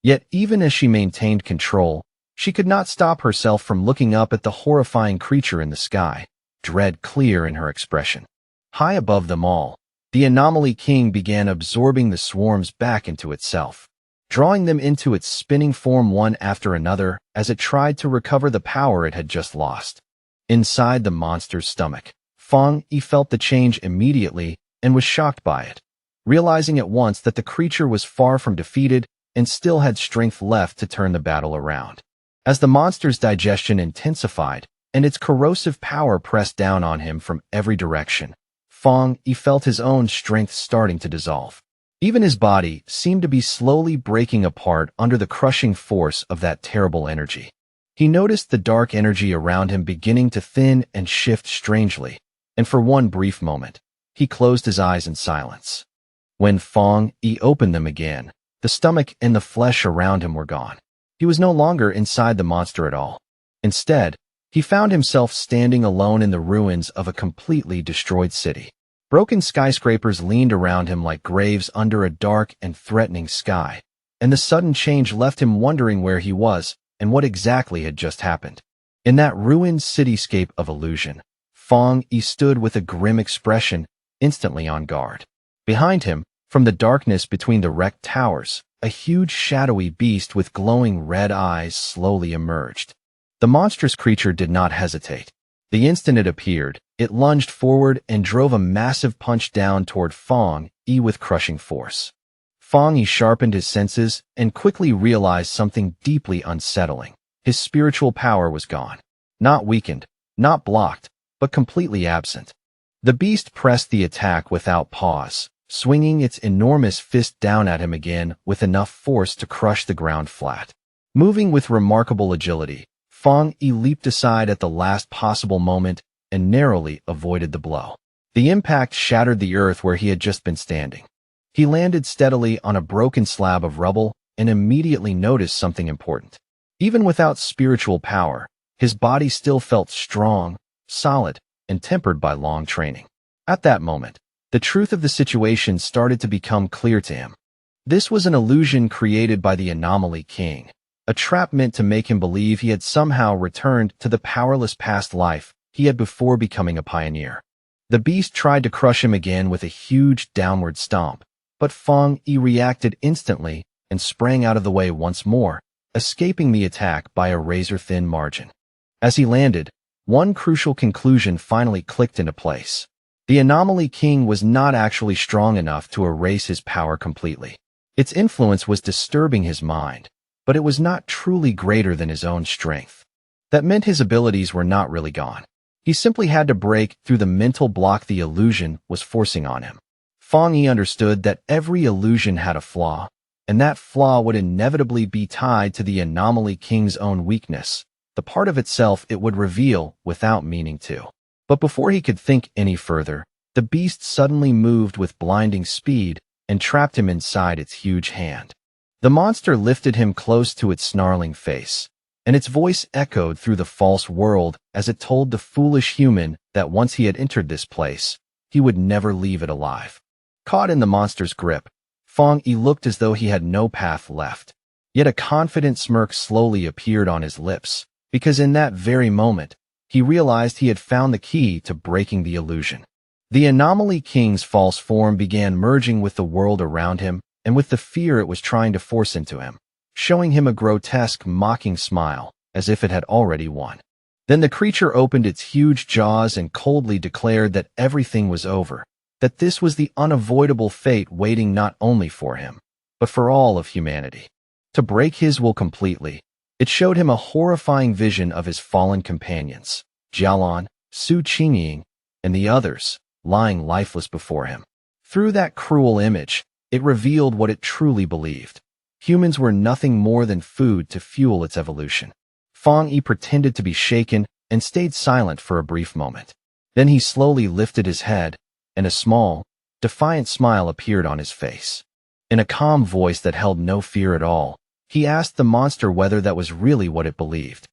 Yet even as she maintained control, She could not stop herself from looking up at the horrifying creature in the sky, dread clear in her expression. High above them all, the Anomaly King began absorbing the swarms back into itself, drawing them into its spinning form one after another as it tried to recover the power it had just lost. Inside the monster's stomach, Fang Yi felt the change immediately and was shocked by it, realizing at once that the creature was far from defeated and still had strength left to turn the battle around. As the monster's digestion intensified and its corrosive power pressed down on him from every direction, Fang Yi felt his own strength starting to dissolve. Even his body seemed to be slowly breaking apart under the crushing force of that terrible energy. He noticed the dark energy around him beginning to thin and shift strangely, and for one brief moment, he closed his eyes in silence. When Fang Yi opened them again, the stomach and the flesh around him were gone. He was no longer inside the monster at all. Instead, he found himself standing alone in the ruins of a completely destroyed city. Broken skyscrapers leaned around him like graves under a dark and threatening sky, and the sudden change left him wondering where he was and what exactly had just happened. In that ruined cityscape of illusion, Fang Yi stood with a grim expression, instantly on guard. Behind him, from the darkness between the wrecked towers, a huge shadowy beast with glowing red eyes slowly emerged. The monstrous creature did not hesitate. The instant it appeared, it lunged forward and drove a massive punch down toward Fang Yi with crushing force. Fang Yi sharpened his senses and quickly realized something deeply unsettling. His spiritual power was gone. Not weakened, not blocked, but completely absent. The beast pressed the attack without pause, swinging its enormous fist down at him again with enough force to crush the ground flat. Moving with remarkable agility, Fang Yi leaped aside at the last possible moment and narrowly avoided the blow. The impact shattered the earth where he had just been standing. He landed steadily on a broken slab of rubble and immediately noticed something important. Even without spiritual power, his body still felt strong, solid, and tempered by long training. At that moment, the truth of the situation started to become clear to him. This was an illusion created by the Anomaly King, a trap meant to make him believe he had somehow returned to the powerless past life he had before becoming a pioneer. The beast tried to crush him again with a huge downward stomp, but Fang Yi reacted instantly and sprang out of the way once more, escaping the attack by a razor-thin margin. As he landed, one crucial conclusion finally clicked into place. The Anomaly King was not actually strong enough to erase his power completely. Its influence was disturbing his mind, but it was not truly greater than his own strength. That meant his abilities were not really gone. He simply had to break through the mental block the illusion was forcing on him. Fang Yi understood that every illusion had a flaw, and that flaw would inevitably be tied to the Anomaly King's own weakness, the part of itself it would reveal without meaning to. But before he could think any further, the beast suddenly moved with blinding speed and trapped him inside its huge hand. The monster lifted him close to its snarling face, and its voice echoed through the false world as it told the foolish human that once he had entered this place, he would never leave it alive. Caught in the monster's grip, Fang Yi looked as though he had no path left. Yet a confident smirk slowly appeared on his lips, because in that very moment, he realized he had found the key to breaking the illusion. The Anomaly King's false form began merging with the world around him and with the fear it was trying to force into him, showing him a grotesque, mocking smile, as if it had already won. Then the creature opened its huge jaws and coldly declared that everything was over, that this was the unavoidable fate waiting not only for him, but for all of humanity. To break his will completely, it showed him a horrifying vision of his fallen companions, Jialan, Su Qingying, and the others, lying lifeless before him. Through that cruel image, it revealed what it truly believed. Humans were nothing more than food to fuel its evolution. Fang Yi pretended to be shaken and stayed silent for a brief moment. Then he slowly lifted his head, and a small, defiant smile appeared on his face. In a calm voice that held no fear at all, he asked the monster whether that was really what it believed.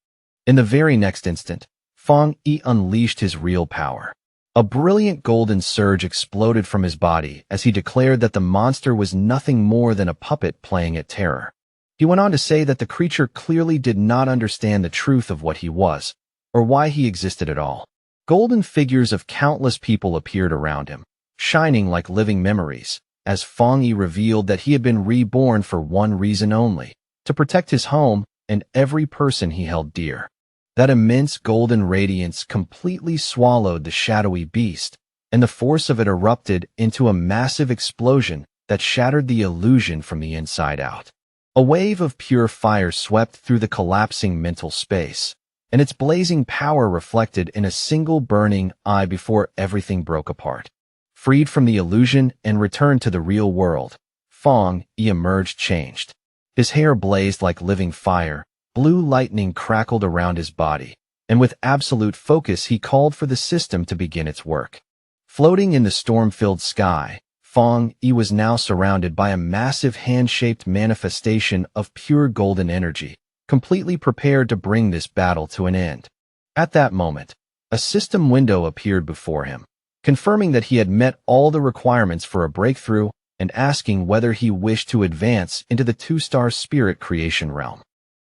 In the very next instant, Fang Yi unleashed his real power. A brilliant golden surge exploded from his body as he declared that the monster was nothing more than a puppet playing at terror. He went on to say that the creature clearly did not understand the truth of what he was, or why he existed at all. Golden figures of countless people appeared around him, shining like living memories, as Fong Yi revealed that he had been reborn for one reason only, to protect his home and every person he held dear. That immense golden radiance completely swallowed the shadowy beast, and the force of it erupted into a massive explosion that shattered the illusion from the inside out. A wave of pure fire swept through the collapsing mental space, and its blazing power reflected in a single burning eye before everything broke apart. Freed from the illusion and returned to the real world, Fong Yi emerged changed. His hair blazed like living fire, blue lightning crackled around his body, and with absolute focus he called for the system to begin its work. Floating in the storm-filled sky, Fong Yi was now surrounded by a massive hand-shaped manifestation of pure golden energy, completely prepared to bring this battle to an end. At that moment, a system window appeared before him, confirming that he had met all the requirements for a breakthrough and asking whether he wished to advance into the two-star spirit creation realm.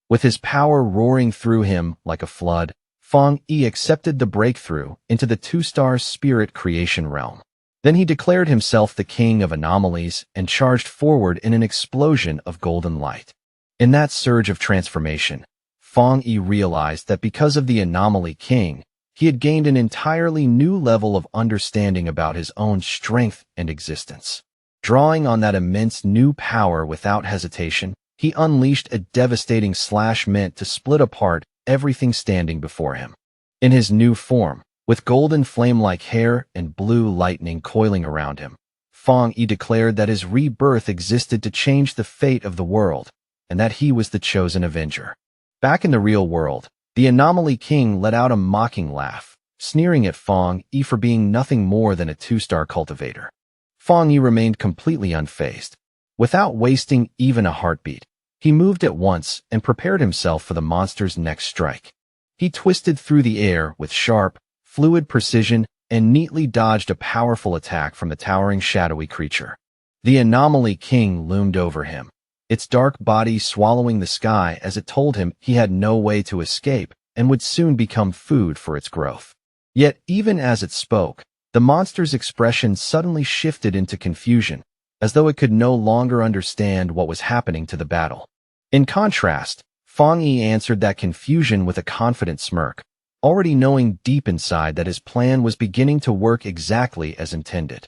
With his power roaring through him like a flood, Fong Yi accepted the breakthrough into the two-star spirit creation realm. Then he declared himself the king of anomalies and charged forward in an explosion of golden light. In that surge of transformation, Fong Yi realized that because of the anomaly king, he had gained an entirely new level of understanding about his own strength and existence. Drawing on that immense new power without hesitation, he unleashed a devastating slash meant to split apart everything standing before him. In his new form, with golden flame-like hair and blue lightning coiling around him, Fong Yi declared that his rebirth existed to change the fate of the world, and that he was the chosen avenger. Back in the real world, the Anomaly King let out a mocking laugh, sneering at Fong Yi for being nothing more than a two-star cultivator. Fong Yi remained completely unfazed. Without wasting even a heartbeat, he moved at once and prepared himself for the monster's next strike. He twisted through the air with sharp, fluid precision and neatly dodged a powerful attack from the towering shadowy creature. The Anomaly King loomed over him, its dark body swallowing the sky as it told him he had no way to escape and would soon become food for its growth. Yet even as it spoke, the monster's expression suddenly shifted into confusion, as though it could no longer understand what was happening to the battle. In contrast, Fong Yi answered that confusion with a confident smirk, already knowing deep inside that his plan was beginning to work exactly as intended.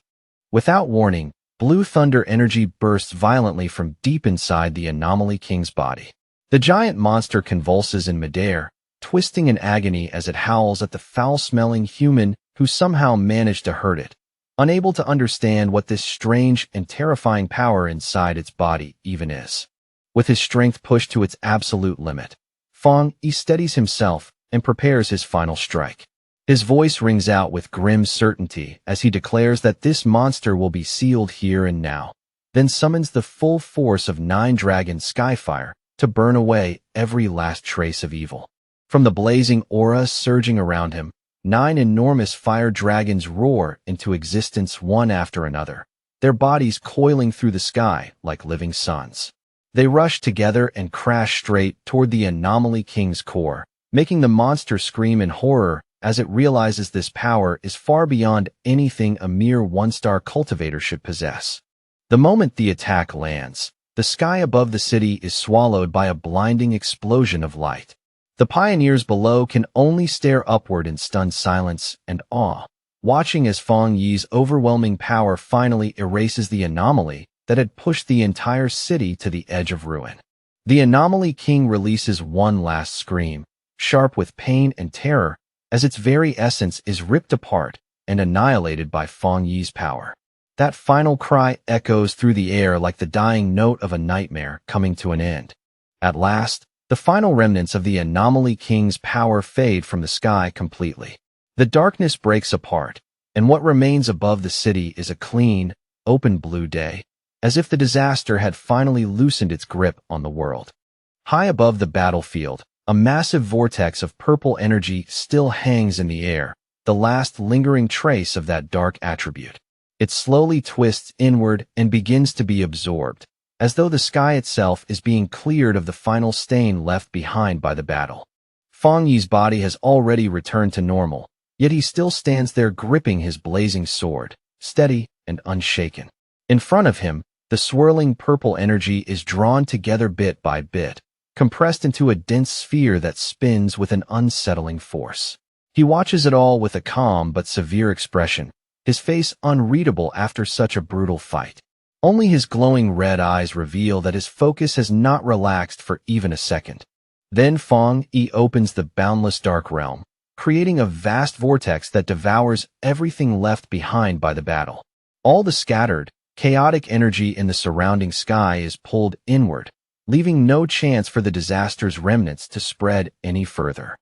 Without warning, blue thunder energy bursts violently from deep inside the Anomaly King's body. The giant monster convulses in midair, twisting in agony as it howls at the foul-smelling human who somehow managed to hurt it, unable to understand what this strange and terrifying power inside its body even is. With his strength pushed to its absolute limit, Fong Yi steadies himself and prepares his final strike. His voice rings out with grim certainty as he declares that this monster will be sealed here and now, then summons the full force of 9 dragon skyfire to burn away every last trace of evil. From the blazing aura surging around him, 9 enormous fire dragons roar into existence one after another, their bodies coiling through the sky like living suns. They rush together and crash straight toward the Anomaly King's core, making the monster scream in horror as it realizes this power is far beyond anything a mere one-star cultivator should possess. The moment the attack lands, the sky above the city is swallowed by a blinding explosion of light. The pioneers below can only stare upward in stunned silence and awe, watching as Fong Yi's overwhelming power finally erases the anomaly that had pushed the entire city to the edge of ruin. The Anomaly King releases one last scream, sharp with pain and terror, as its very essence is ripped apart and annihilated by Fong Yi's power. That final cry echoes through the air like the dying note of a nightmare coming to an end. At last, the final remnants of the Anomaly King's power fade from the sky completely. The darkness breaks apart, and what remains above the city is a clean, open blue day, as if the disaster had finally loosened its grip on the world. High above the battlefield, a massive vortex of purple energy still hangs in the air, the last lingering trace of that dark attribute. It slowly twists inward and begins to be absorbed, as though the sky itself is being cleared of the final stain left behind by the battle. Fang Yi's body has already returned to normal, yet he still stands there gripping his blazing sword, steady and unshaken. In front of him, the swirling purple energy is drawn together bit by bit, compressed into a dense sphere that spins with an unsettling force. He watches it all with a calm but severe expression, his face unreadable after such a brutal fight. Only his glowing red eyes reveal that his focus has not relaxed for even a second. Then Fang Yi opens the boundless dark realm, creating a vast vortex that devours everything left behind by the battle. All the scattered, chaotic energy in the surrounding sky is pulled inward, leaving no chance for the disaster's remnants to spread any further.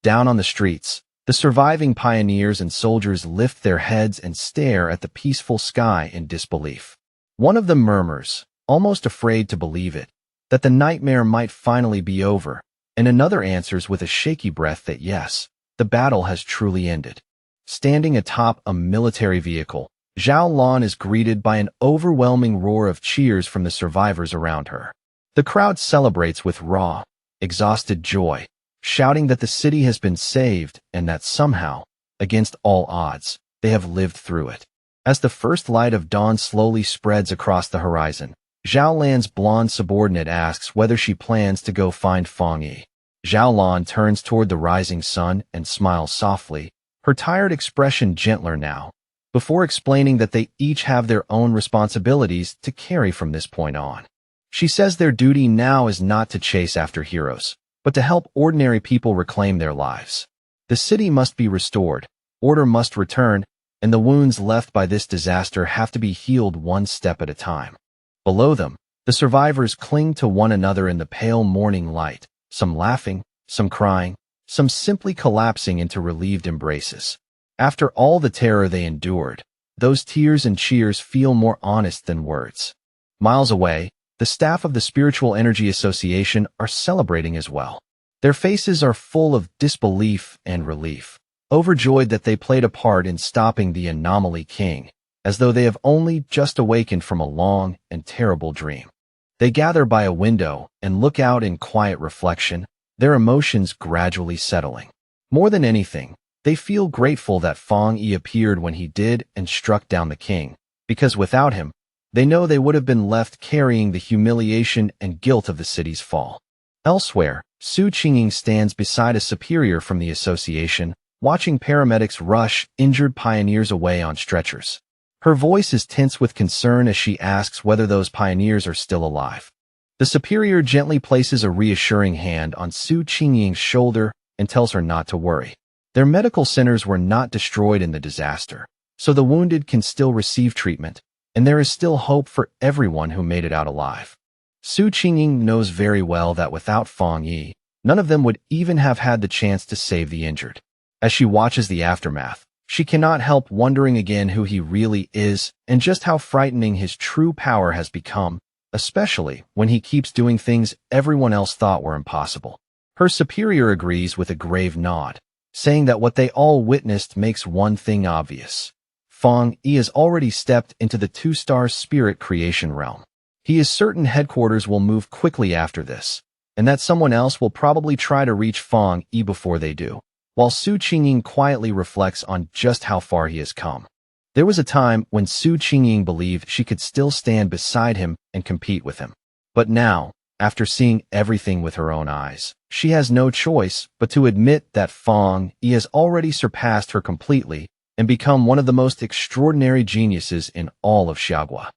Down on the streets, the surviving pioneers and soldiers lift their heads and stare at the peaceful sky in disbelief. One of them murmurs, almost afraid to believe it, that the nightmare might finally be over, and another answers with a shaky breath that yes, the battle has truly ended. Standing atop a military vehicle, Zhao Lan is greeted by an overwhelming roar of cheers from the survivors around her. The crowd celebrates with raw, exhausted joy, shouting that the city has been saved and that somehow, against all odds, they have lived through it. As the first light of dawn slowly spreads across the horizon, Zhao Lan's blonde subordinate asks whether she plans to go find Fang Yi. Zhao Lan turns toward the rising sun and smiles softly, her tired expression gentler now, before explaining that they each have their own responsibilities to carry from this point on. She says their duty now is not to chase after heroes, but to help ordinary people reclaim their lives. The city must be restored, order must return, and the wounds left by this disaster have to be healed one step at a time. Below them, the survivors cling to one another in the pale morning light, some laughing, some crying, some simply collapsing into relieved embraces. After all the terror they endured, those tears and cheers feel more honest than words. Miles away, the staff of the Spiritual Energy Association are celebrating as well. Their faces are full of disbelief and relief, overjoyed that they played a part in stopping the Anomaly King, as though they have only just awakened from a long and terrible dream. They gather by a window and look out in quiet reflection, their emotions gradually settling. More than anything, they feel grateful that Fang Yi appeared when he did and struck down the king, because without him, they know they would have been left carrying the humiliation and guilt of the city's fall. Elsewhere, Su Qingying stands beside a superior from the association, watching paramedics rush injured pioneers away on stretchers. Her voice is tense with concern as she asks whether those pioneers are still alive. The superior gently places a reassuring hand on Su Qingying's shoulder and tells her not to worry. Their medical centers were not destroyed in the disaster, so the wounded can still receive treatment, and there is still hope for everyone who made it out alive. Su Qingying knows very well that without Fang Yi, none of them would even have had the chance to save the injured. As she watches the aftermath, she cannot help wondering again who he really is and just how frightening his true power has become, especially when he keeps doing things everyone else thought were impossible. Her superior agrees with a grave nod, saying that what they all witnessed makes one thing obvious. Fang Yi has already stepped into the two-star spirit creation realm. He is certain headquarters will move quickly after this, and that someone else will probably try to reach Fang Yi before they do, while Su Qingying quietly reflects on just how far he has come. There was a time when Su Qingying believed she could still stand beside him and compete with him. But now, after seeing everything with her own eyes, she has no choice but to admit that Fang Yi has already surpassed her completely and become one of the most extraordinary geniuses in all of Xiaogua.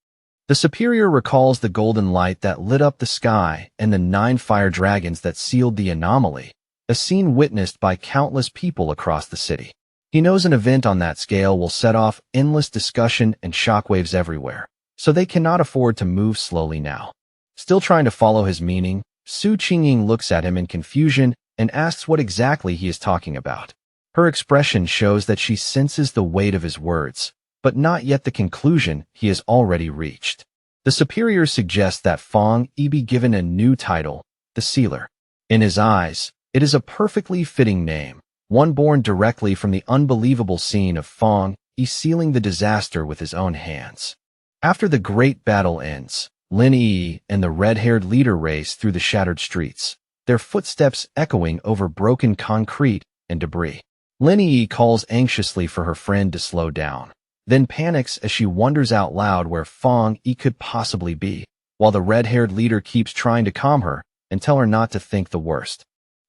The superior recalls the golden light that lit up the sky and the 9 fire dragons that sealed the anomaly, a scene witnessed by countless people across the city. He knows an event on that scale will set off endless discussion and shockwaves everywhere, so they cannot afford to move slowly now. Still trying to follow his meaning, Su Qingying looks at him in confusion and asks what exactly he is talking about. Her expression shows that she senses the weight of his words, but not yet the conclusion he has already reached. The superior suggests that Fang Yi be given a new title, the Sealer. In his eyes, it is a perfectly fitting name, one born directly from the unbelievable scene of Fang Yi sealing the disaster with his own hands. After the great battle ends, Lin Yi and the red-haired leader race through the shattered streets, their footsteps echoing over broken concrete and debris. Lin Yi calls anxiously for her friend to slow down, then panics as she wonders out loud where Fong Yi could possibly be, while the red-haired leader keeps trying to calm her and tell her not to think the worst.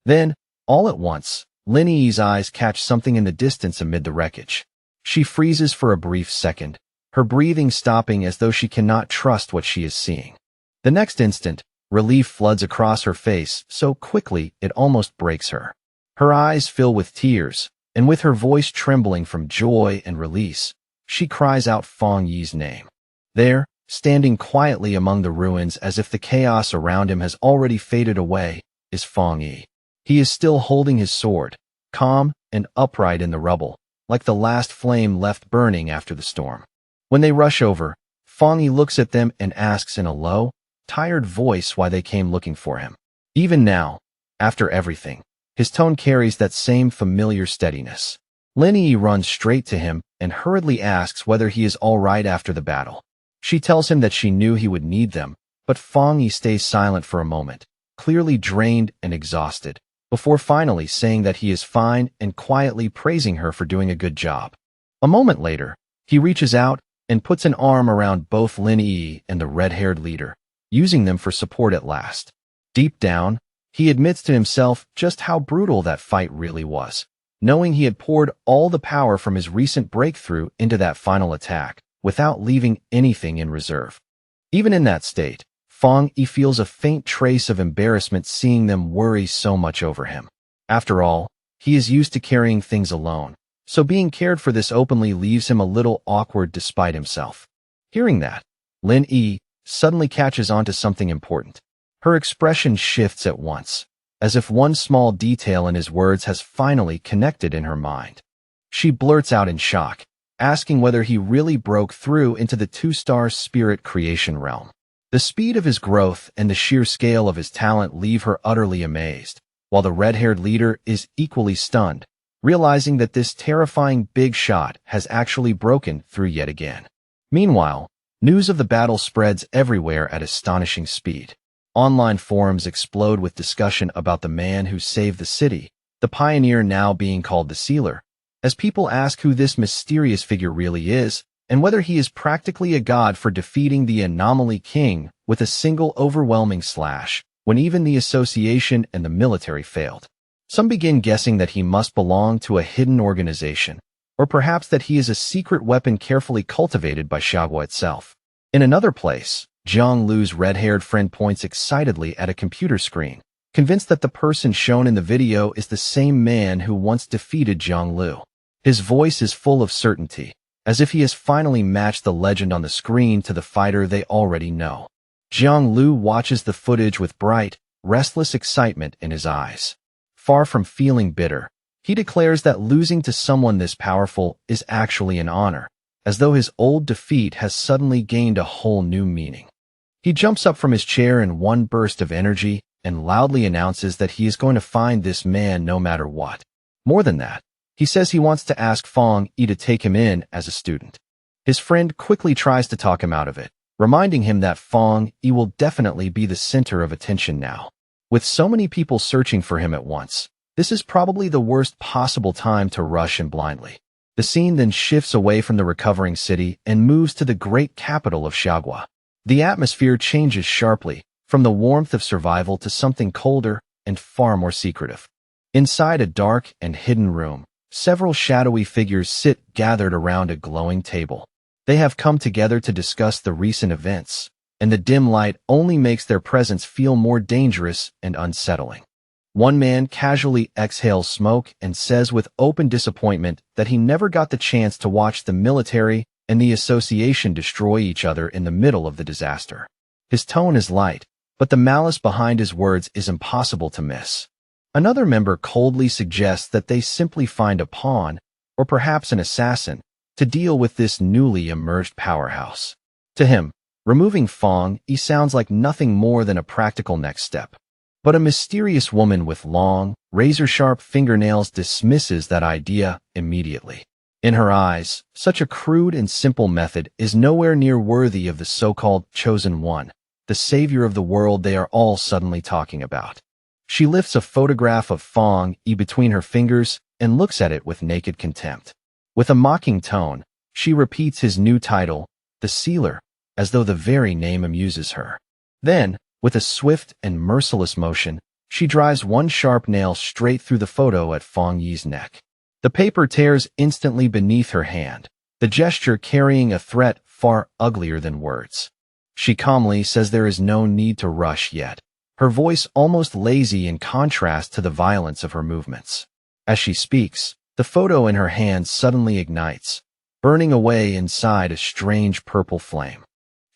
Then, all at once, Lin Yi's eyes catch something in the distance amid the wreckage. She freezes for a brief second, her breathing stopping as though she cannot trust what she is seeing. The next instant, relief floods across her face so quickly it almost breaks her. Her eyes fill with tears, and with her voice trembling from joy and release, she cries out Fong Yi's name. There, standing quietly among the ruins as if the chaos around him has already faded away, is Fong Yi. He is still holding his sword, calm and upright in the rubble, like the last flame left burning after the storm. When they rush over, Fong Yi looks at them and asks in a low, tired voice why they came looking for him. Even now, after everything, his tone carries that same familiar steadiness. Lin Yi runs straight to him and hurriedly asks whether he is all right after the battle. She tells him that she knew he would need them, but Fong Yi stays silent for a moment, clearly drained and exhausted, before finally saying that he is fine and quietly praising her for doing a good job. A moment later, he reaches out and puts an arm around both Lin Yi and the red-haired leader, using them for support at last. Deep down, he admits to himself just how brutal that fight really was, knowing he had poured all the power from his recent breakthrough into that final attack, without leaving anything in reserve. Even in that state, Fong Yi feels a faint trace of embarrassment seeing them worry so much over him. After all, he is used to carrying things alone, so being cared for this openly leaves him a little awkward despite himself. Hearing that, Lin Yi suddenly catches on to something important. Her expression shifts at once, as if one small detail in his words has finally connected in her mind. She blurts out in shock, asking whether he really broke through into the two-star spirit creation realm. The speed of his growth and the sheer scale of his talent leave her utterly amazed, while the red-haired leader is equally stunned, realizing that this terrifying big shot has actually broken through yet again. Meanwhile, news of the battle spreads everywhere at astonishing speed. Online forums explode with discussion about the man who saved the city, the pioneer now being called the Sealer, as people ask who this mysterious figure really is, and whether he is practically a god for defeating the Anomaly King with a single overwhelming slash, when even the association and the military failed. Some begin guessing that he must belong to a hidden organization, or perhaps that he is a secret weapon carefully cultivated by Xiaogua itself. In another place, Zhang Lu's red-haired friend points excitedly at a computer screen, convinced that the person shown in the video is the same man who once defeated Zhang Lu. His voice is full of certainty, as if he has finally matched the legend on the screen to the fighter they already know. Zhang Lu watches the footage with bright, restless excitement in his eyes. Far from feeling bitter, he declares that losing to someone this powerful is actually an honor, as though his old defeat has suddenly gained a whole new meaning. He jumps up from his chair in one burst of energy and loudly announces that he is going to find this man no matter what. More than that, he says he wants to ask Fong Yi to take him in as a student. His friend quickly tries to talk him out of it, reminding him that Fong Yi will definitely be the center of attention now. With so many people searching for him at once, this is probably the worst possible time to rush in blindly. The scene then shifts away from the recovering city and moves to the great capital of Xiaogua. The atmosphere changes sharply, from the warmth of survival to something colder and far more secretive. Inside a dark and hidden room, several shadowy figures sit gathered around a glowing table. They have come together to discuss the recent events, and the dim light only makes their presence feel more dangerous and unsettling. One man casually exhales smoke and says with open disappointment that he never got the chance to watch the military and the association destroy each other in the middle of the disaster. His tone is light, but the malice behind his words is impossible to miss. Another member coldly suggests that they simply find a pawn, or perhaps an assassin, to deal with this newly emerged powerhouse. To him, removing Fong Yi sounds like nothing more than a practical next step. But a mysterious woman with long, razor-sharp fingernails dismisses that idea immediately. In her eyes, such a crude and simple method is nowhere near worthy of the so-called chosen one, the savior of the world they are all suddenly talking about. She lifts a photograph of Fong Yi between her fingers and looks at it with naked contempt. With a mocking tone, she repeats his new title, the Sealer, as though the very name amuses her. Then, with a swift and merciless motion, she drives one sharp nail straight through the photo at Fong Yi's neck. The paper tears instantly beneath her hand, the gesture carrying a threat far uglier than words. She calmly says there is no need to rush yet, her voice almost lazy in contrast to the violence of her movements. As she speaks, the photo in her hand suddenly ignites, burning away inside a strange purple flame.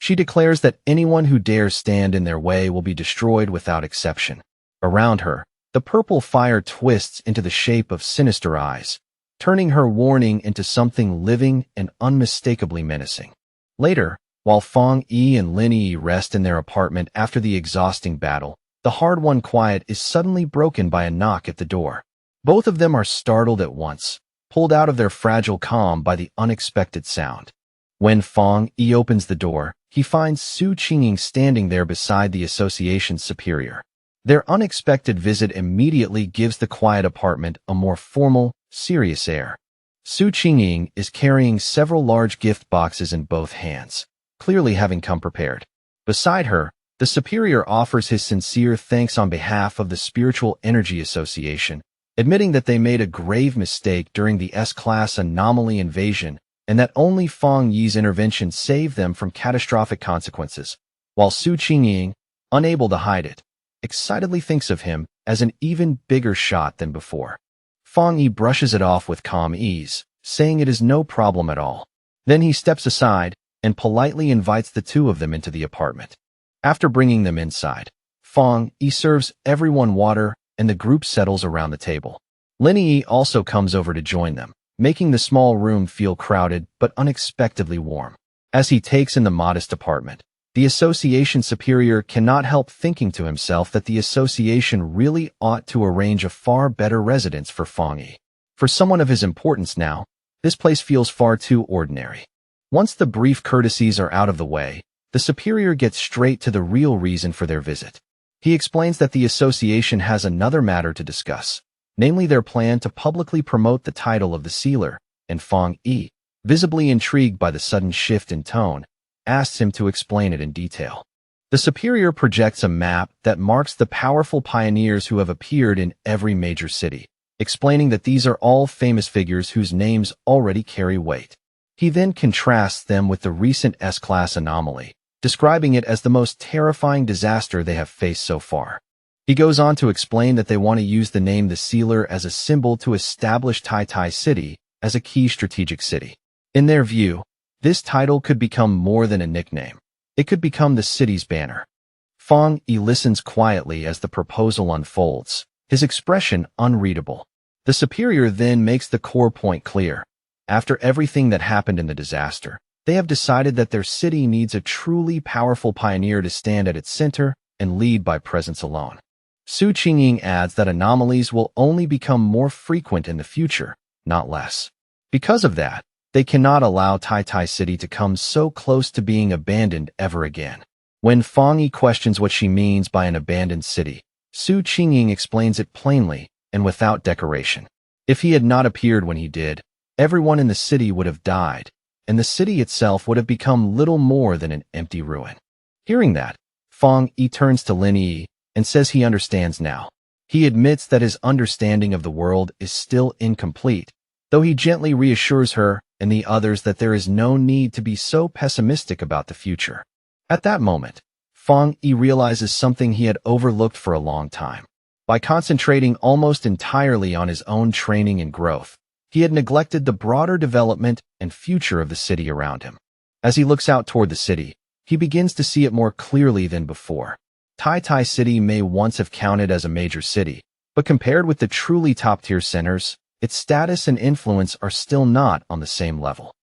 She declares that anyone who dares stand in their way will be destroyed without exception. Around her, the purple fire twists into the shape of sinister eyes, turning her warning into something living and unmistakably menacing. Later, while Fong Yi and Lin Yi rest in their apartment after the exhausting battle, the hard-won quiet is suddenly broken by a knock at the door. Both of them are startled at once, pulled out of their fragile calm by the unexpected sound. When Fong Yi opens the door, he finds Su Qingying standing there beside the association's superior. Their unexpected visit immediately gives the quiet apartment a more formal, serious air. Su Qingying is carrying several large gift boxes in both hands, clearly having come prepared. Beside her, the superior offers his sincere thanks on behalf of the Spiritual Energy Association, admitting that they made a grave mistake during the S-class anomaly invasion and that only Fong Yi's intervention saved them from catastrophic consequences, while Su Qingying, unable to hide it, excitedly thinks of him as an even bigger shot than before. Fong Yi brushes it off with calm ease, saying it is no problem at all. Then he steps aside and politely invites the two of them into the apartment. After bringing them inside, Fong Yi serves everyone water and the group settles around the table. Lin Yi also comes over to join them, making the small room feel crowded but unexpectedly warm. As he takes in the modest apartment, the association superior cannot help thinking to himself that the association really ought to arrange a far better residence for Fong Yi. For someone of his importance now, this place feels far too ordinary. Once the brief courtesies are out of the way, the superior gets straight to the real reason for their visit. He explains that the association has another matter to discuss, namely their plan to publicly promote the title of the Sealer, and Fong Yi, visibly intrigued by the sudden shift in tone, asks him to explain it in detail. The superior projects a map that marks the powerful pioneers who have appeared in every major city, explaining that these are all famous figures whose names already carry weight. He then contrasts them with the recent S-class anomaly, describing it as the most terrifying disaster they have faced so far. He goes on to explain that they want to use the name the Sealer as a symbol to establish Tai City as a key strategic city. In their view, this title could become more than a nickname. It could become the city's banner. Fong Yi listens quietly as the proposal unfolds, his expression unreadable. The superior then makes the core point clear. After everything that happened in the disaster, they have decided that their city needs a truly powerful pioneer to stand at its center and lead by presence alone. Su Qingying adds that anomalies will only become more frequent in the future, not less. Because of that, they cannot allow Tai City to come so close to being abandoned ever again. When Fong Yi questions what she means by an abandoned city, Su Qingying explains it plainly and without decoration. If he had not appeared when he did, everyone in the city would have died, and the city itself would have become little more than an empty ruin. Hearing that, Fong Yi turns to Lin Yi and says he understands now. He admits that his understanding of the world is still incomplete, though he gently reassures her and the others that there is no need to be so pessimistic about the future. At that moment, Fong Yi realizes something he had overlooked for a long time. By concentrating almost entirely on his own training and growth, he had neglected the broader development and future of the city around him. As he looks out toward the city, he begins to see it more clearly than before. Tai City may once have counted as a major city, but compared with the truly top-tier centers, its status and influence are still not on the same level.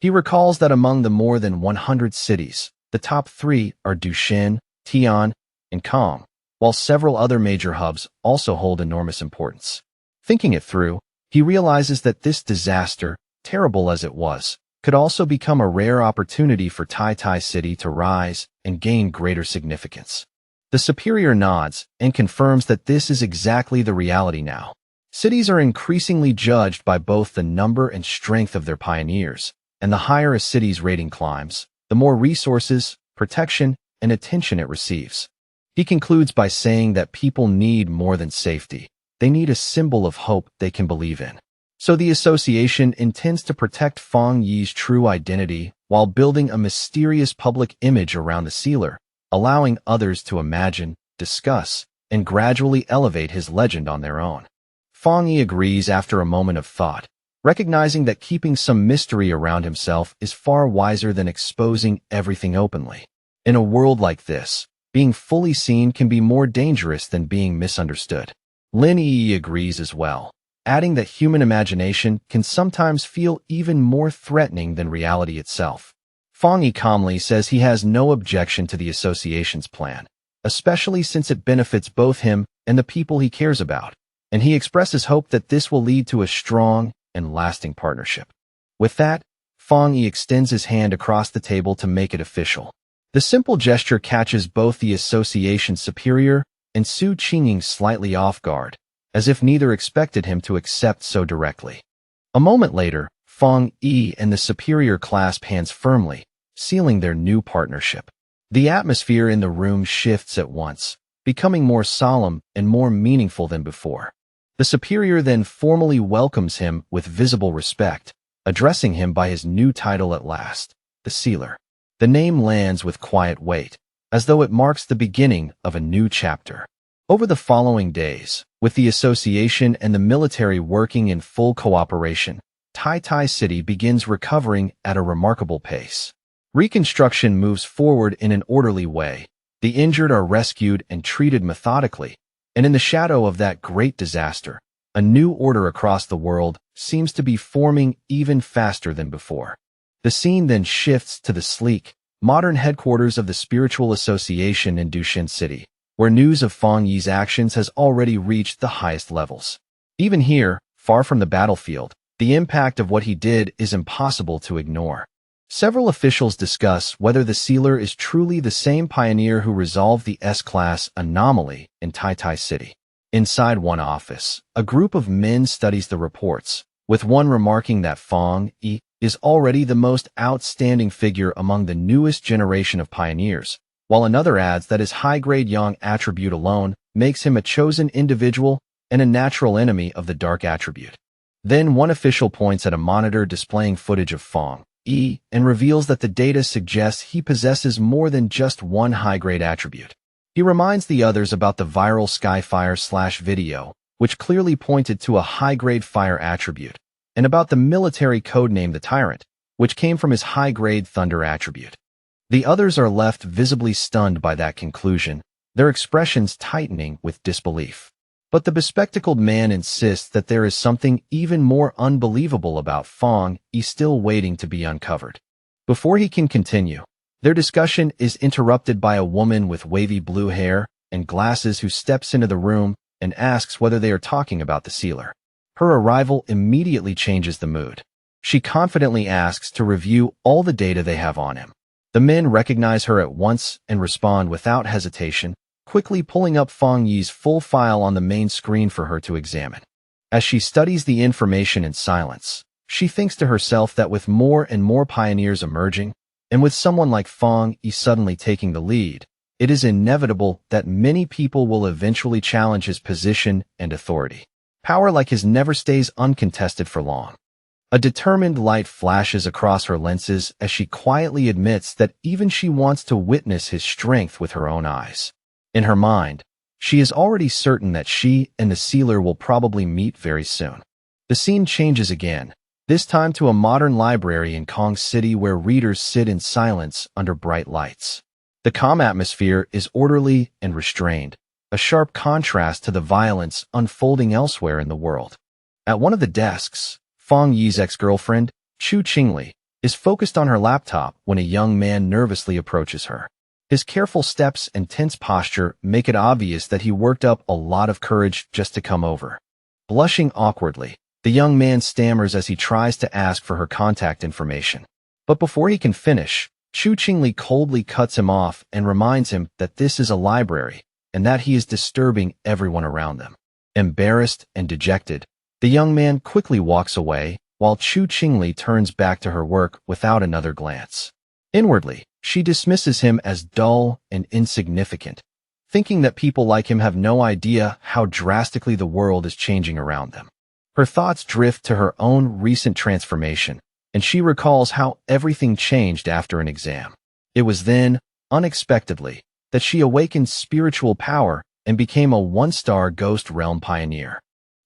He recalls that among the more than 100 cities, the top 3 are Dushan, Tian, and Kong, while several other major hubs also hold enormous importance. Thinking it through, he realizes that this disaster, terrible as it was, could also become a rare opportunity for Tai Tai City to rise and gain greater significance. The superior nods and confirms that this is exactly the reality now. Cities are increasingly judged by both the number and strength of their pioneers, and the higher a city's rating climbs, the more resources, protection, and attention it receives. He concludes by saying that people need more than safety. They need a symbol of hope they can believe in. So the association intends to protect Fang Yi's true identity while building a mysterious public image around the sealer, allowing others to imagine, discuss, and gradually elevate his legend on their own. Fang Yi agrees after a moment of thought, recognizing that keeping some mystery around himself is far wiser than exposing everything openly. In a world like this, being fully seen can be more dangerous than being misunderstood. Lin Yi agrees as well, adding that human imagination can sometimes feel even more threatening than reality itself. Fang Yi calmly says he has no objection to the association's plan, especially since it benefits both him and the people he cares about, and he expresses hope that this will lead to a strong and lasting partnership. With that, Fang Yi extends his hand across the table to make it official. The simple gesture catches both the association's superior and Su Qingying slightly off guard, as if neither expected him to accept so directly. A moment later, Fang Yi and the superior clasp hands firmly, sealing their new partnership. The atmosphere in the room shifts at once, becoming more solemn and more meaningful than before. The superior then formally welcomes him with visible respect, addressing him by his new title at last, the Sealer. The name lands with quiet weight, as though it marks the beginning of a new chapter. Over the following days, with the association and the military working in full cooperation, Tai Tai City begins recovering at a remarkable pace. Reconstruction moves forward in an orderly way. The injured are rescued and treated methodically, and in the shadow of that great disaster, a new order across the world seems to be forming even faster than before. The scene then shifts to the sleek, modern headquarters of the Spiritual Association in Dushan City, where news of Fang Yi's actions has already reached the highest levels. Even here, far from the battlefield, the impact of what he did is impossible to ignore. Several officials discuss whether the sealer is truly the same pioneer who resolved the S-class anomaly in Tai Tai City. Inside one office, a group of men studies the reports, with one remarking that Fang Yi is already the most outstanding figure among the newest generation of pioneers, while another adds that his high-grade yang attribute alone makes him a chosen individual and a natural enemy of the dark attribute. Then one official points at a monitor displaying footage of Fang Yi and reveals that the data suggests he possesses more than just one high-grade attribute. He reminds the others about the viral Skyfire/video, which clearly pointed to a high-grade fire attribute, and about the military codename the Tyrant, which came from his high-grade thunder attribute. The others are left visibly stunned by that conclusion, their expressions tightening with disbelief. But the bespectacled man insists that there is something even more unbelievable about Fang Yi still waiting to be uncovered. Before he can continue, their discussion is interrupted by a woman with wavy blue hair and glasses who steps into the room and asks whether they are talking about the sealer. Her arrival immediately changes the mood. She confidently asks to review all the data they have on him. The men recognize her at once and respond without hesitation, quickly pulling up Fang Yi's full file on the main screen for her to examine. As she studies the information in silence, she thinks to herself that with more and more pioneers emerging, and with someone like Fang Yi suddenly taking the lead, it is inevitable that many people will eventually challenge his position and authority. Power like his never stays uncontested for long. A determined light flashes across her lenses as she quietly admits that even she wants to witness his strength with her own eyes. In her mind, she is already certain that she and the sealer will probably meet very soon. The scene changes again, this time to a modern library in Kong City where readers sit in silence under bright lights. The calm atmosphere is orderly and restrained, a sharp contrast to the violence unfolding elsewhere in the world. At one of the desks, Fang Yi's ex-girlfriend, Chu Qingli, is focused on her laptop when a young man nervously approaches her. His careful steps and tense posture make it obvious that he worked up a lot of courage just to come over. Blushing awkwardly, the The young man stammers as he tries to ask for her contact information. But before he can finish, Chu Qingli coldly cuts him off and reminds him that this is a library and that he is disturbing everyone around them. Embarrassed and dejected, the young man quickly walks away while Chu Qingli turns back to her work without another glance. Inwardly, she dismisses him as dull and insignificant, thinking that people like him have no idea how drastically the world is changing around them. Her thoughts drift to her own recent transformation, and she recalls how everything changed after an exam. It was then, unexpectedly, that she awakened spiritual power and became a one-star Ghost Realm pioneer.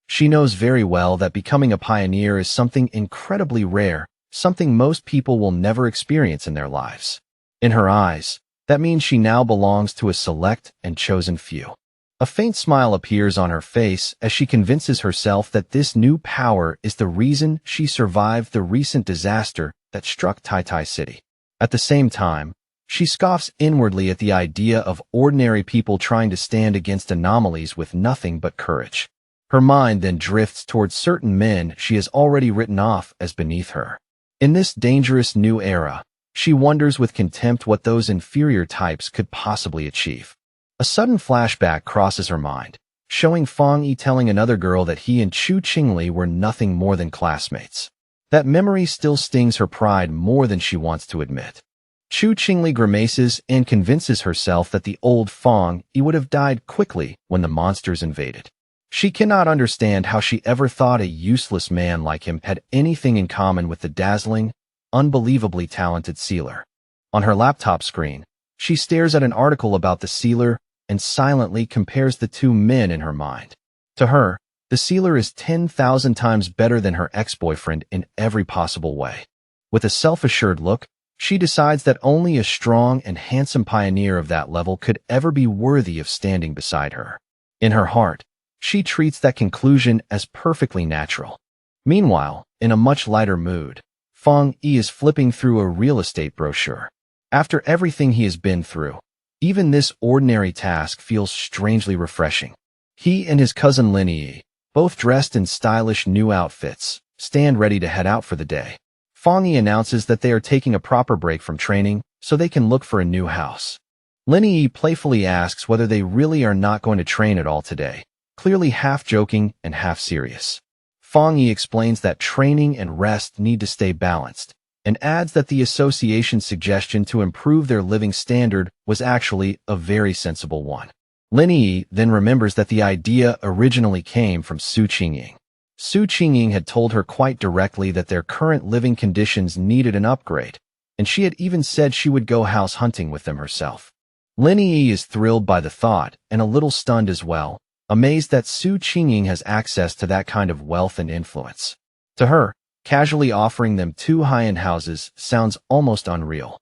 She knows very well that becoming a pioneer is something incredibly rare, something most people will never experience in their lives. In her eyes, that means she now belongs to a select and chosen few. A faint smile appears on her face as she convinces herself that this new power is the reason she survived the recent disaster that struck Tai City. At the same time, she scoffs inwardly at the idea of ordinary people trying to stand against anomalies with nothing but courage. Her mind then drifts towards certain men she has already written off as beneath her. In this dangerous new era, she wonders with contempt what those inferior types could possibly achieve. A sudden flashback crosses her mind, showing Fang Yi telling another girl that he and Chu Qingli were nothing more than classmates. That memory still stings her pride more than she wants to admit. Chu Qingli grimaces and convinces herself that the old Fang Yi would have died quickly when the monsters invaded. She cannot understand how she ever thought a useless man like him had anything in common with the dazzling, unbelievably talented sealer. On her laptop screen, she stares at an article about the sealer and silently compares the two men in her mind. To her, the sealer is 10,000 times better than her ex-boyfriend in every possible way. With a self-assured look, she decides that only a strong and handsome pioneer of that level could ever be worthy of standing beside her. In her heart, she treats that conclusion as perfectly natural. Meanwhile, in a much lighter mood, Fang Yi is flipping through a real estate brochure. After everything he has been through, even this ordinary task feels strangely refreshing. He and his cousin Lin Yi, both dressed in stylish new outfits, stand ready to head out for the day. Fang Yi announces that they are taking a proper break from training so they can look for a new house. Lin Yi playfully asks whether they really are not going to train at all today, clearly half joking and half serious. Fang Yi explains that training and rest need to stay balanced, and adds that the association's suggestion to improve their living standard was actually a very sensible one. Lin Yi then remembers that the idea originally came from Su Qingying. Su Qingying had told her quite directly that their current living conditions needed an upgrade, and she had even said she would go house hunting with them herself. Lin Yi is thrilled by the thought and a little stunned as well, amazed that Su Qingying has access to that kind of wealth and influence. To her, casually offering them two high-end houses sounds almost unreal.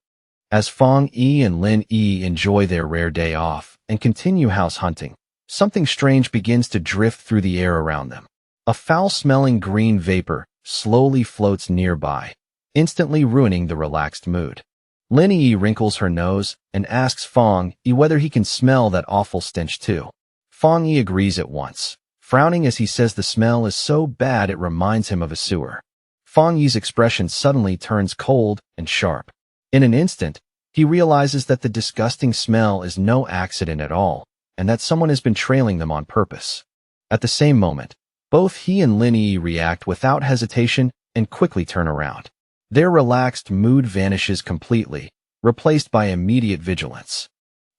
As Fang Yi and Lin Yi enjoy their rare day off and continue house hunting, something strange begins to drift through the air around them. A foul-smelling green vapor slowly floats nearby, instantly ruining the relaxed mood. Lin Yi wrinkles her nose and asks Fang Yi whether he can smell that awful stench too. Fang Yi agrees at once, frowning as he says the smell is so bad it reminds him of a sewer. Fang Yi's expression suddenly turns cold and sharp. In an instant, he realizes that the disgusting smell is no accident at all, and that someone has been trailing them on purpose. At the same moment, both he and Lin Yi react without hesitation and quickly turn around. Their relaxed mood vanishes completely, replaced by immediate vigilance.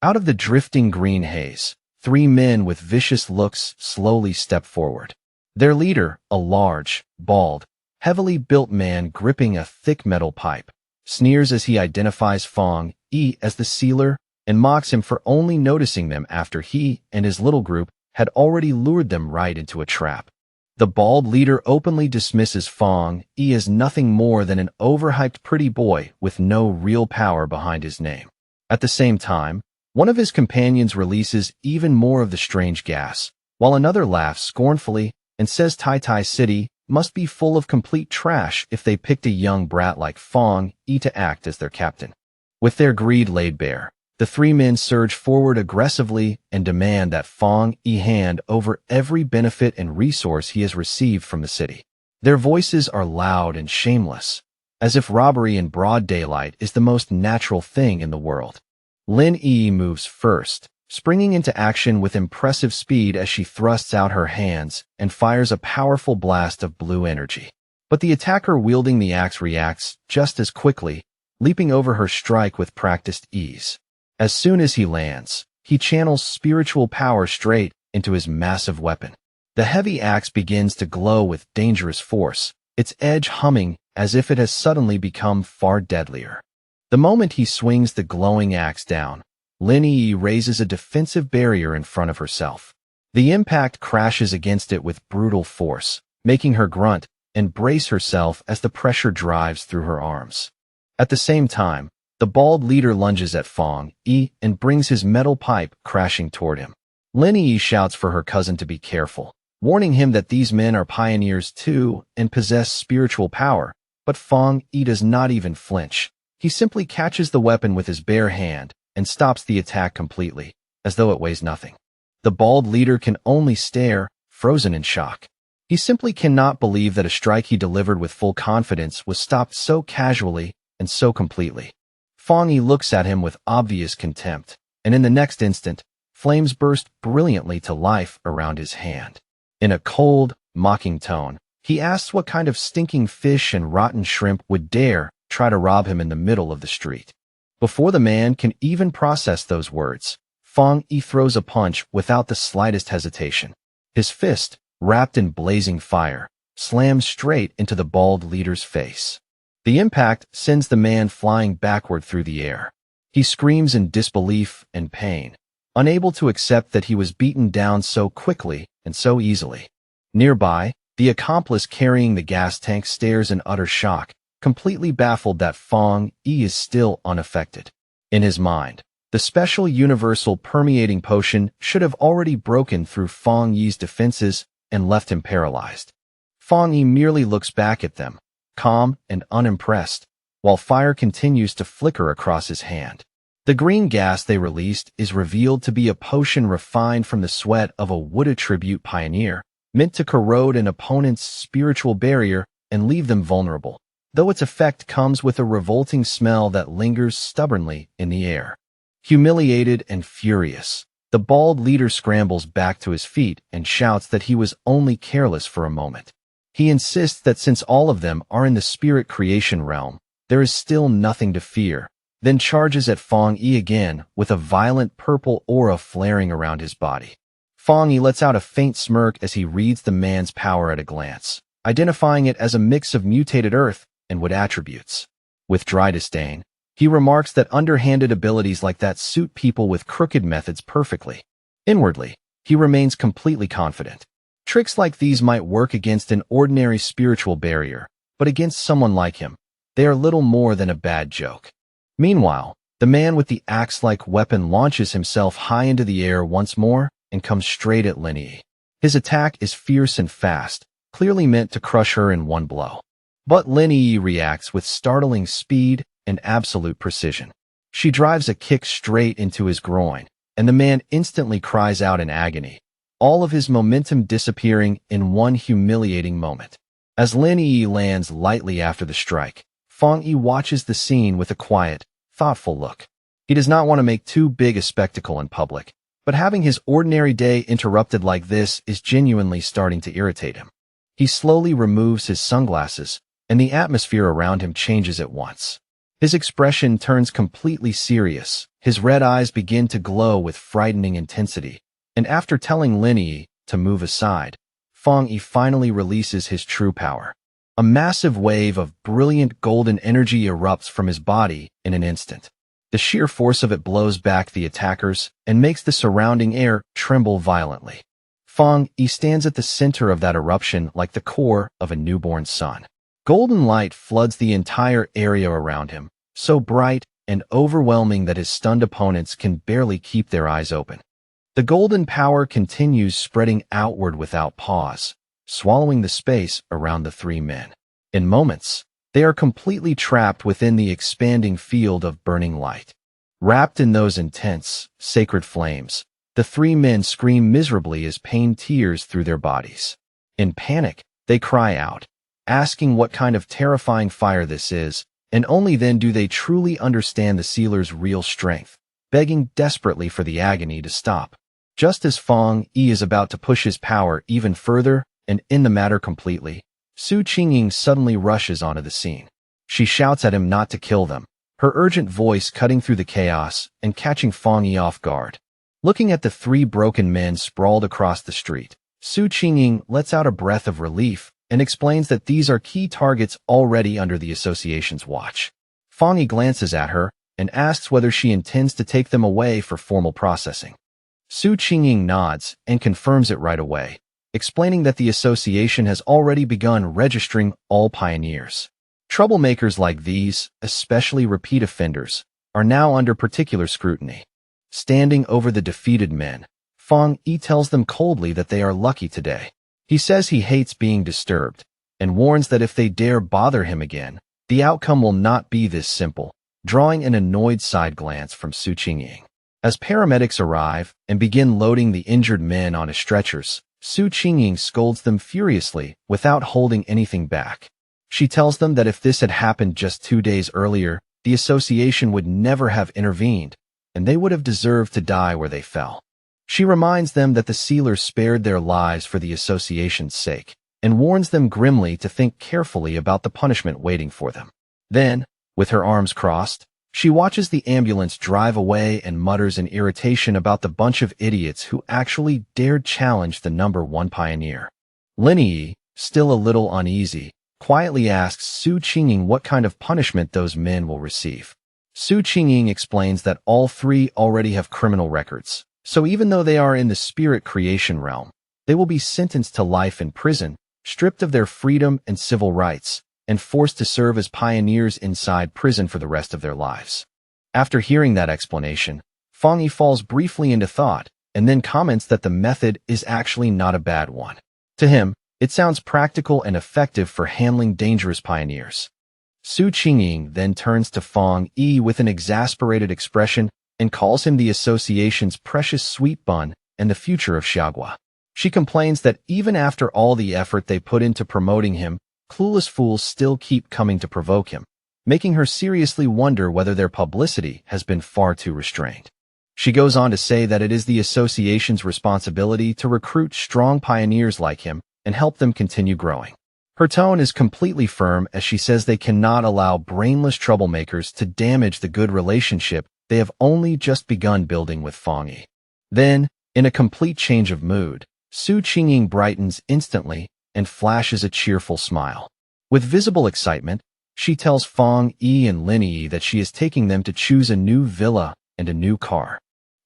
Out of the drifting green haze, three men with vicious looks slowly step forward. Their leader, a large, bald, heavily built man gripping a thick metal pipe, sneers as he identifies Fang Yi as the sealer and mocks him for only noticing them after he and his little group had already lured them right into a trap. The bald leader openly dismisses Fang Yi as nothing more than an overhyped pretty boy with no real power behind his name. At the same time, one of his companions releases even more of the strange gas, while another laughs scornfully and says Tai City must be full of complete trash if they picked a young brat like Fang Yi to act as their captain. With their greed laid bare, the three men surge forward aggressively and demand that Fang Yi hand over every benefit and resource he has received from the city. Their voices are loud and shameless, as if robbery in broad daylight is the most natural thing in the world. Lin Yi moves first, springing into action with impressive speed as she thrusts out her hands and fires a powerful blast of blue energy. But the attacker wielding the axe reacts just as quickly, leaping over her strike with practiced ease. As soon as he lands, he channels spiritual power straight into his massive weapon. The heavy axe begins to glow with dangerous force, its edge humming as if it has suddenly become far deadlier. The moment he swings the glowing axe down, Lin Yi raises a defensive barrier in front of herself. The impact crashes against it with brutal force, making her grunt and brace herself as the pressure drives through her arms. At the same time, the bald leader lunges at Fong Yi and brings his metal pipe crashing toward him. Lin Yi shouts for her cousin to be careful, warning him that these men are pioneers too and possess spiritual power, but Fong Yi does not even flinch. He simply catches the weapon with his bare hand and stops the attack completely, as though it weighs nothing. The bald leader can only stare, frozen in shock. He simply cannot believe that a strike he delivered with full confidence was stopped so casually and so completely. Fong Yi looks at him with obvious contempt, and in the next instant, flames burst brilliantly to life around his hand. In a cold, mocking tone, he asks what kind of stinking fish and rotten shrimp would dare try to rob him in the middle of the street. Before the man can even process those words, Fong Yi throws a punch without the slightest hesitation. His fist, wrapped in blazing fire, slams straight into the bald leader's face. The impact sends the man flying backward through the air. He screams in disbelief and pain, unable to accept that he was beaten down so quickly and so easily. Nearby, the accomplice carrying the gas tank stares in utter shock, completely baffled that Fong Yi is still unaffected. In his mind, the special universal permeating potion should have already broken through Fong Yi's defenses and left him paralyzed. Fong Yi merely looks back at them, calm and unimpressed, while fire continues to flicker across his hand. The green gas they released is revealed to be a potion refined from the sweat of a wood attribute pioneer, meant to corrode an opponent's spiritual barrier and leave them vulnerable, though its effect comes with a revolting smell that lingers stubbornly in the air. Humiliated and furious, the bald leader scrambles back to his feet and shouts that he was only careless for a moment. He insists that since all of them are in the spirit creation realm, there is still nothing to fear, then charges at Fong Yi again with a violent purple aura flaring around his body. Fong Yi lets out a faint smirk as he reads the man's power at a glance, identifying it as a mix of mutated earth and wood attributes. With dry disdain, he remarks that underhanded abilities like that suit people with crooked methods perfectly. Inwardly, he remains completely confident. Tricks like these might work against an ordinary spiritual barrier, but against someone like him, they are little more than a bad joke. Meanwhile, the man with the axe-like weapon launches himself high into the air once more and comes straight at Lin Yi. His attack is fierce and fast, clearly meant to crush her in one blow. But Lin Yi reacts with startling speed and absolute precision. She drives a kick straight into his groin, and the man instantly cries out in agony, all of his momentum disappearing in one humiliating moment. As Lin Yi lands lightly after the strike, Fong Yi watches the scene with a quiet, thoughtful look. He does not want to make too big a spectacle in public, but having his ordinary day interrupted like this is genuinely starting to irritate him. He slowly removes his sunglasses, and the atmosphere around him changes at once. His expression turns completely serious, his red eyes begin to glow with frightening intensity, and after telling Lin Yi to move aside, Fong Yi finally releases his true power. A massive wave of brilliant golden energy erupts from his body in an instant. The sheer force of it blows back the attackers and makes the surrounding air tremble violently. Fong Yi stands at the center of that eruption like the core of a newborn sun. Golden light floods the entire area around him, so bright and overwhelming that his stunned opponents can barely keep their eyes open. The golden power continues spreading outward without pause, swallowing the space around the three men. In moments, they are completely trapped within the expanding field of burning light. Wrapped in those intense, sacred flames, the three men scream miserably as pain tears through their bodies. In panic, they cry out, asking what kind of terrifying fire this is, and only then do they truly understand the sealer's real strength, begging desperately for the agony to stop. Just as Fong Yi is about to push his power even further and end the matter completely, Su Qingying suddenly rushes onto the scene. She shouts at him not to kill them, her urgent voice cutting through the chaos and catching Fong Yi off guard. Looking at the three broken men sprawled across the street, Su Qingying lets out a breath of relief and explains that these are key targets already under the association's watch. Fong Yi glances at her and asks whether she intends to take them away for formal processing. Su Qingying nods and confirms it right away, explaining that the association has already begun registering all pioneers. Troublemakers like these, especially repeat offenders, are now under particular scrutiny. Standing over the defeated men, Fong Yi tells them coldly that they are lucky today. He says he hates being disturbed, and warns that if they dare bother him again, the outcome will not be this simple, drawing an annoyed side glance from Su Qingying. As paramedics arrive and begin loading the injured men onto stretchers, Su Qingying scolds them furiously without holding anything back. She tells them that if this had happened just 2 days earlier, the association would never have intervened, and they would have deserved to die where they fell. She reminds them that the sealers spared their lives for the association's sake, and warns them grimly to think carefully about the punishment waiting for them. Then, with her arms crossed, she watches the ambulance drive away and mutters in irritation about the bunch of idiots who actually dared challenge the #1 pioneer. Lin Yi, still a little uneasy, quietly asks Su Qingying what kind of punishment those men will receive. Su Qingying explains that all three already have criminal records, so even though they are in the spirit creation realm, they will be sentenced to life in prison, stripped of their freedom and civil rights, and forced to serve as pioneers inside prison for the rest of their lives. After hearing that explanation, Fong Yi falls briefly into thought and then comments that the method is actually not a bad one. To him, it sounds practical and effective for handling dangerous pioneers. Su Qingying then turns to Fong Yi with an exasperated expression and calls him the association's precious sweet bun and the future of Xiaogua. She complains that even after all the effort they put into promoting him, clueless fools still keep coming to provoke him, making her seriously wonder whether their publicity has been far too restrained. She goes on to say that it is the association's responsibility to recruit strong pioneers like him and help them continue growing. Her tone is completely firm as she says they cannot allow brainless troublemakers to damage the good relationship they have only just begun building with Fong Yi. Then, in a complete change of mood, Su Qingying brightens instantly and flashes a cheerful smile. With visible excitement, she tells Fong Yi and Lin Yi that she is taking them to choose a new villa and a new car.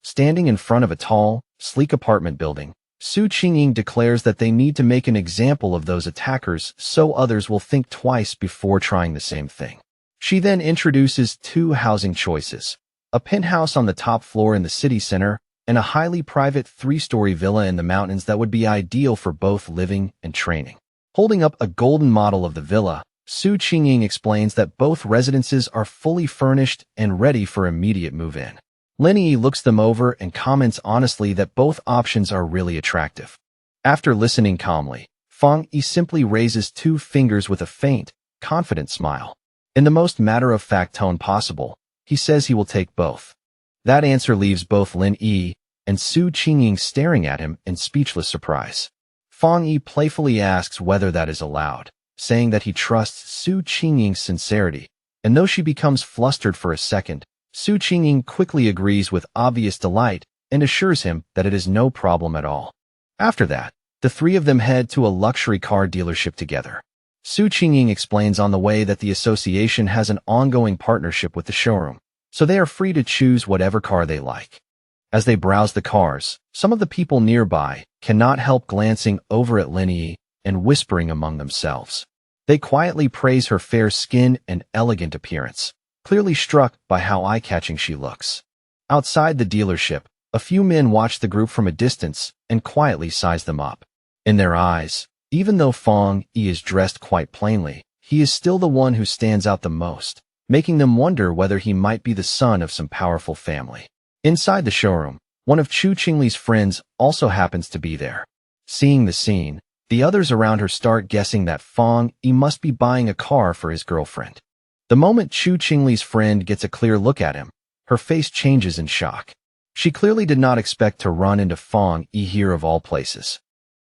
Standing in front of a tall, sleek apartment building, Su Qingying declares that they need to make an example of those attackers so others will think twice before trying the same thing. She then introduces 2 housing choices, a penthouse on the top floor in the city center and a highly private 3-story villa in the mountains that would be ideal for both living and training. Holding up a golden model of the villa, Su Qingying explains that both residences are fully furnished and ready for immediate move-in. Lin Yi looks them over and comments honestly that both options are really attractive. After listening calmly, Fong Yi simply raises 2 fingers with a faint, confident smile. In the most matter-of-fact tone possible, he says he will take both. That answer leaves both Lin Yi and Su Qingying staring at him in speechless surprise. Fong Yi playfully asks whether that is allowed, saying that he trusts Su Qingying's sincerity, and though she becomes flustered for a second, Su Qingying quickly agrees with obvious delight and assures him that it is no problem at all. After that, the 3 of them head to a luxury car dealership together. Su Qingying explains on the way that the association has an ongoing partnership with the showroom, so they are free to choose whatever car they like. As they browse the cars, some of the people nearby cannot help glancing over at Lin Yi and whispering among themselves. They quietly praise her fair skin and elegant appearance, clearly struck by how eye-catching she looks. Outside the dealership, a few men watch the group from a distance and quietly size them up. In their eyes, even though Fong Yi is dressed quite plainly, he is still the one who stands out the most, making them wonder whether he might be the son of some powerful family. Inside the showroom, one of Chu Qingli's friends also happens to be there. Seeing the scene, The others around her start guessing that Fong Yi must be buying a car for his girlfriend. The moment Chu Qingli's friend gets a clear look at him, her face changes in shock. She clearly did not expect to run into Fong Yi here of all places.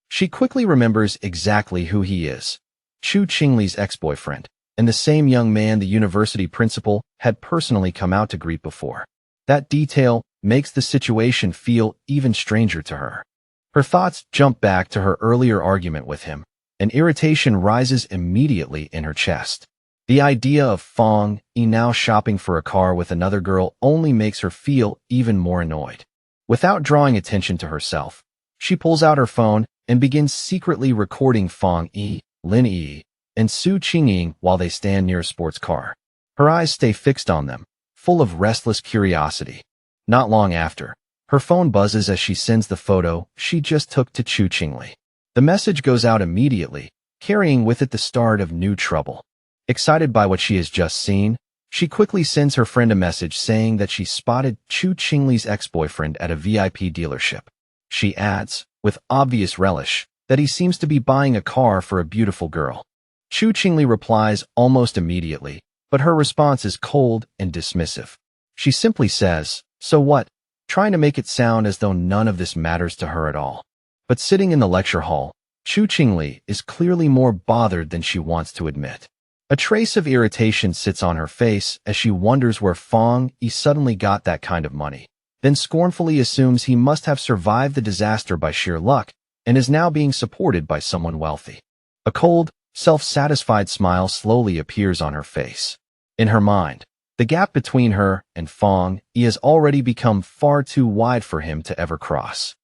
She quickly remembers exactly who he is, Chu Qingli's ex-boyfriend, and the same young man the university principal had personally come out to greet before. That detail makes the situation feel even stranger to her. Her thoughts jump back to her earlier argument with him, and irritation rises immediately in her chest. The idea of Fong Yi now shopping for a car with another girl only makes her feel even more annoyed. Without drawing attention to herself, she pulls out her phone and begins secretly recording Fong Yi, Lin Yi, and Su Qingying while they stand near a sports car. Her eyes stay fixed on them, full of restless curiosity. Not long after, her phone buzzes as she sends the photo she just took to Chu Qingli. The message goes out immediately, carrying with it the start of new trouble. Excited by what she has just seen, she quickly sends her friend a message saying that she spotted Chu Qingli's ex-boyfriend at a VIP dealership. She adds, with obvious relish, that he seems to be buying a car for a beautiful girl. Chu Qingli replies almost immediately, but her response is cold and dismissive. She simply says, "So what?" trying to make it sound as though none of this matters to her at all. But sitting in the lecture hall, Chu Qingli is clearly more bothered than she wants to admit. A trace of irritation sits on her face as she wonders where Fong Yi suddenly got that kind of money, then scornfully assumes he must have survived the disaster by sheer luck and is now being supported by someone wealthy. A cold, self-satisfied smile slowly appears on her face. In her mind, the gap between her and Fong Yi has already become far too wide for him to ever cross.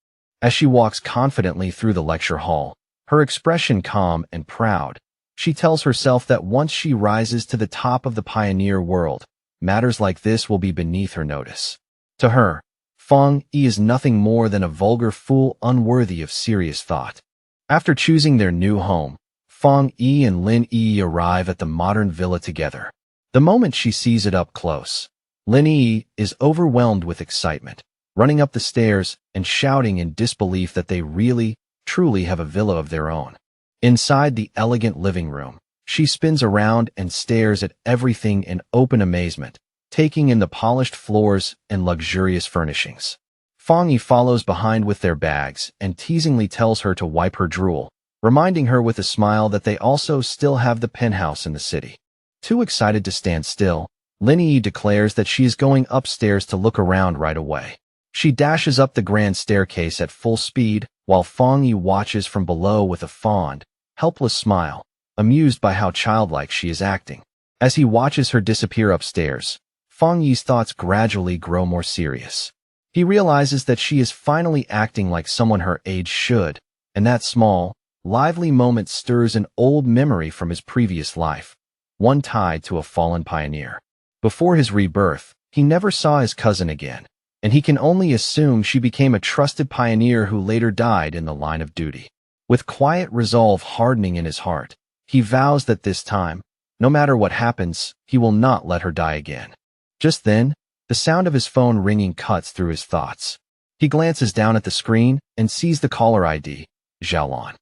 As she walks confidently through the lecture hall, her expression calm and proud, she tells herself that once she rises to the top of the pioneer world, matters like this will be beneath her notice. To her, Fong Yi is nothing more than a vulgar fool unworthy of serious thought. After choosing their new home, Fong Yi and Lin Yi arrive at the modern villa together. The moment she sees it up close, Lin Yi is overwhelmed with excitement, running up the stairs and shouting in disbelief that they really, truly have a villa of their own. Inside the elegant living room, she spins around and stares at everything in open amazement, taking in the polished floors and luxurious furnishings. Fong Yi follows behind with their bags and teasingly tells her to wipe her drool, reminding her with a smile that they also still have the penthouse in the city. Too excited to stand still, Lin Yi declares that she is going upstairs to look around right away. She dashes up the grand staircase at full speed, while Fong Yi watches from below with a fond, helpless smile, amused by how childlike she is acting. As he watches her disappear upstairs, Fong Yi's thoughts gradually grow more serious. He realizes that she is finally acting like someone her age should, and that small, lively moment stirs an old memory from his previous life, one tied to a fallen pioneer. Before his rebirth, he never saw his cousin again, and he can only assume she became a trusted pioneer who later died in the line of duty. With quiet resolve hardening in his heart, he vows that this time, no matter what happens, he will not let her die again. Just then, the sound of his phone ringing cuts through his thoughts. He glances down at the screen and sees the caller ID, Xiaolan.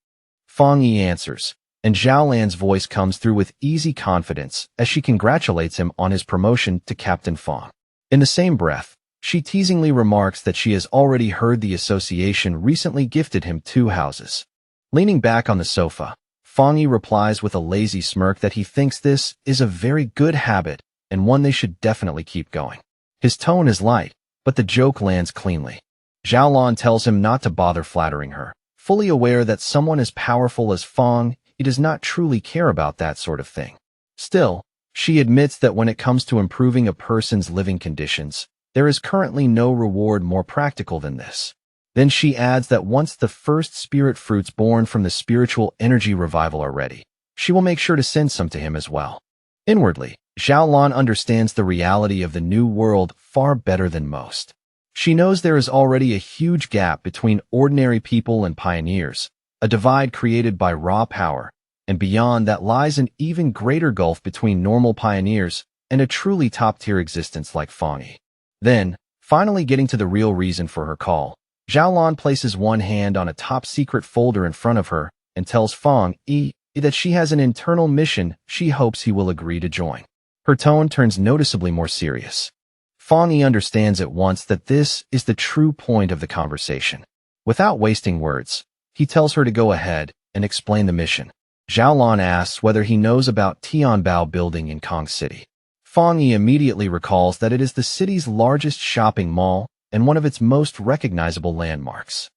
Fong Yi answers, and Xiaolan's voice comes through with easy confidence as she congratulates him on his promotion to Captain Fong. In the same breath, she teasingly remarks that she has already heard the association recently gifted him 2 houses. Leaning back on the sofa, Fong Yi replies with a lazy smirk that he thinks this is a very good habit and one they should definitely keep going. His tone is light, but the joke lands cleanly. Xiaolan tells him not to bother flattering her, fully aware that someone as powerful as Fong Yi does not truly care about that sort of thing. Still, she admits that when it comes to improving a person's living conditions, there is currently no reward more practical than this. Then she adds that once the first spirit fruits born from the spiritual energy revival are ready, she will make sure to send some to him as well. Inwardly, Xiaolan understands the reality of the new world far better than most. She knows there is already a huge gap between ordinary people and pioneers, a divide created by raw power, and beyond that lies an even greater gulf between normal pioneers and a truly top-tier existence like Fong Yi. Then, finally getting to the real reason for her call, Xiaolan places one hand on a top-secret folder in front of her and tells Fong Yi that she has an internal mission she hopes he will agree to join. Her tone turns noticeably more serious. Fong Yi understands at once that this is the true point of the conversation. Without wasting words, he tells her to go ahead and explain the mission. Zhao Lan asks whether he knows about Tianbao Building in Kong City. Fong Yi immediately recalls that it is the city's largest shopping mall and one of its most recognizable landmarks.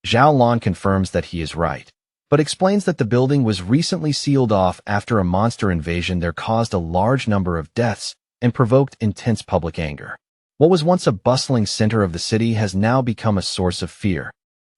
Zhao Lan confirms that he is right, but explains that the building was recently sealed off after a monster invasion there caused a large number of deaths and provoked intense public anger. What was once a bustling center of the city has now become a source of fear.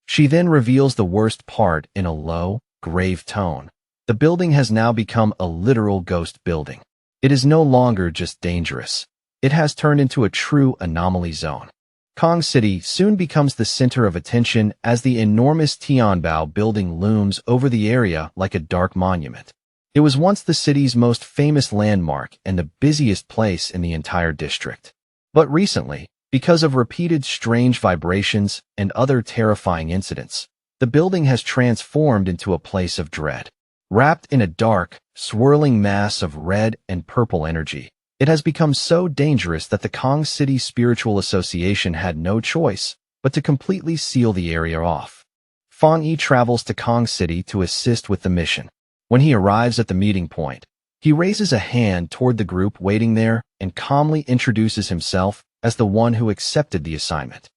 She then reveals the worst part in a low, grave tone. The building has now become a literal ghost building. It is no longer just dangerous. It has turned into a true anomaly zone. Kong City soon becomes the center of attention as the enormous Tianbao building looms over the area like a dark monument. It was once the city's most famous landmark and the busiest place in the entire district. But recently, because of repeated strange vibrations and other terrifying incidents, the building has transformed into a place of dread. Wrapped in a dark, swirling mass of red and purple energy, it has become so dangerous that the Kong City Spiritual Association had no choice but to completely seal the area off. Fong Yi travels to Kong City to assist with the mission. When he arrives at the meeting point, he raises a hand toward the group waiting there and calmly introduces himself as the one who accepted the assignment.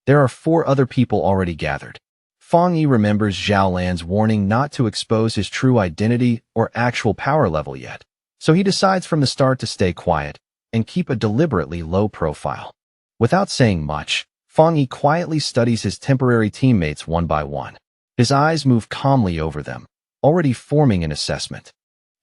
There are 4 other people already gathered. Fong Yi remembers Zhao Lan's warning not to expose his true identity or actual power level yet, so he decides from the start to stay quiet and keep a deliberately low profile. Without saying much, Fong Yi quietly studies his temporary teammates one by one. His eyes move calmly over them, already forming an assessment.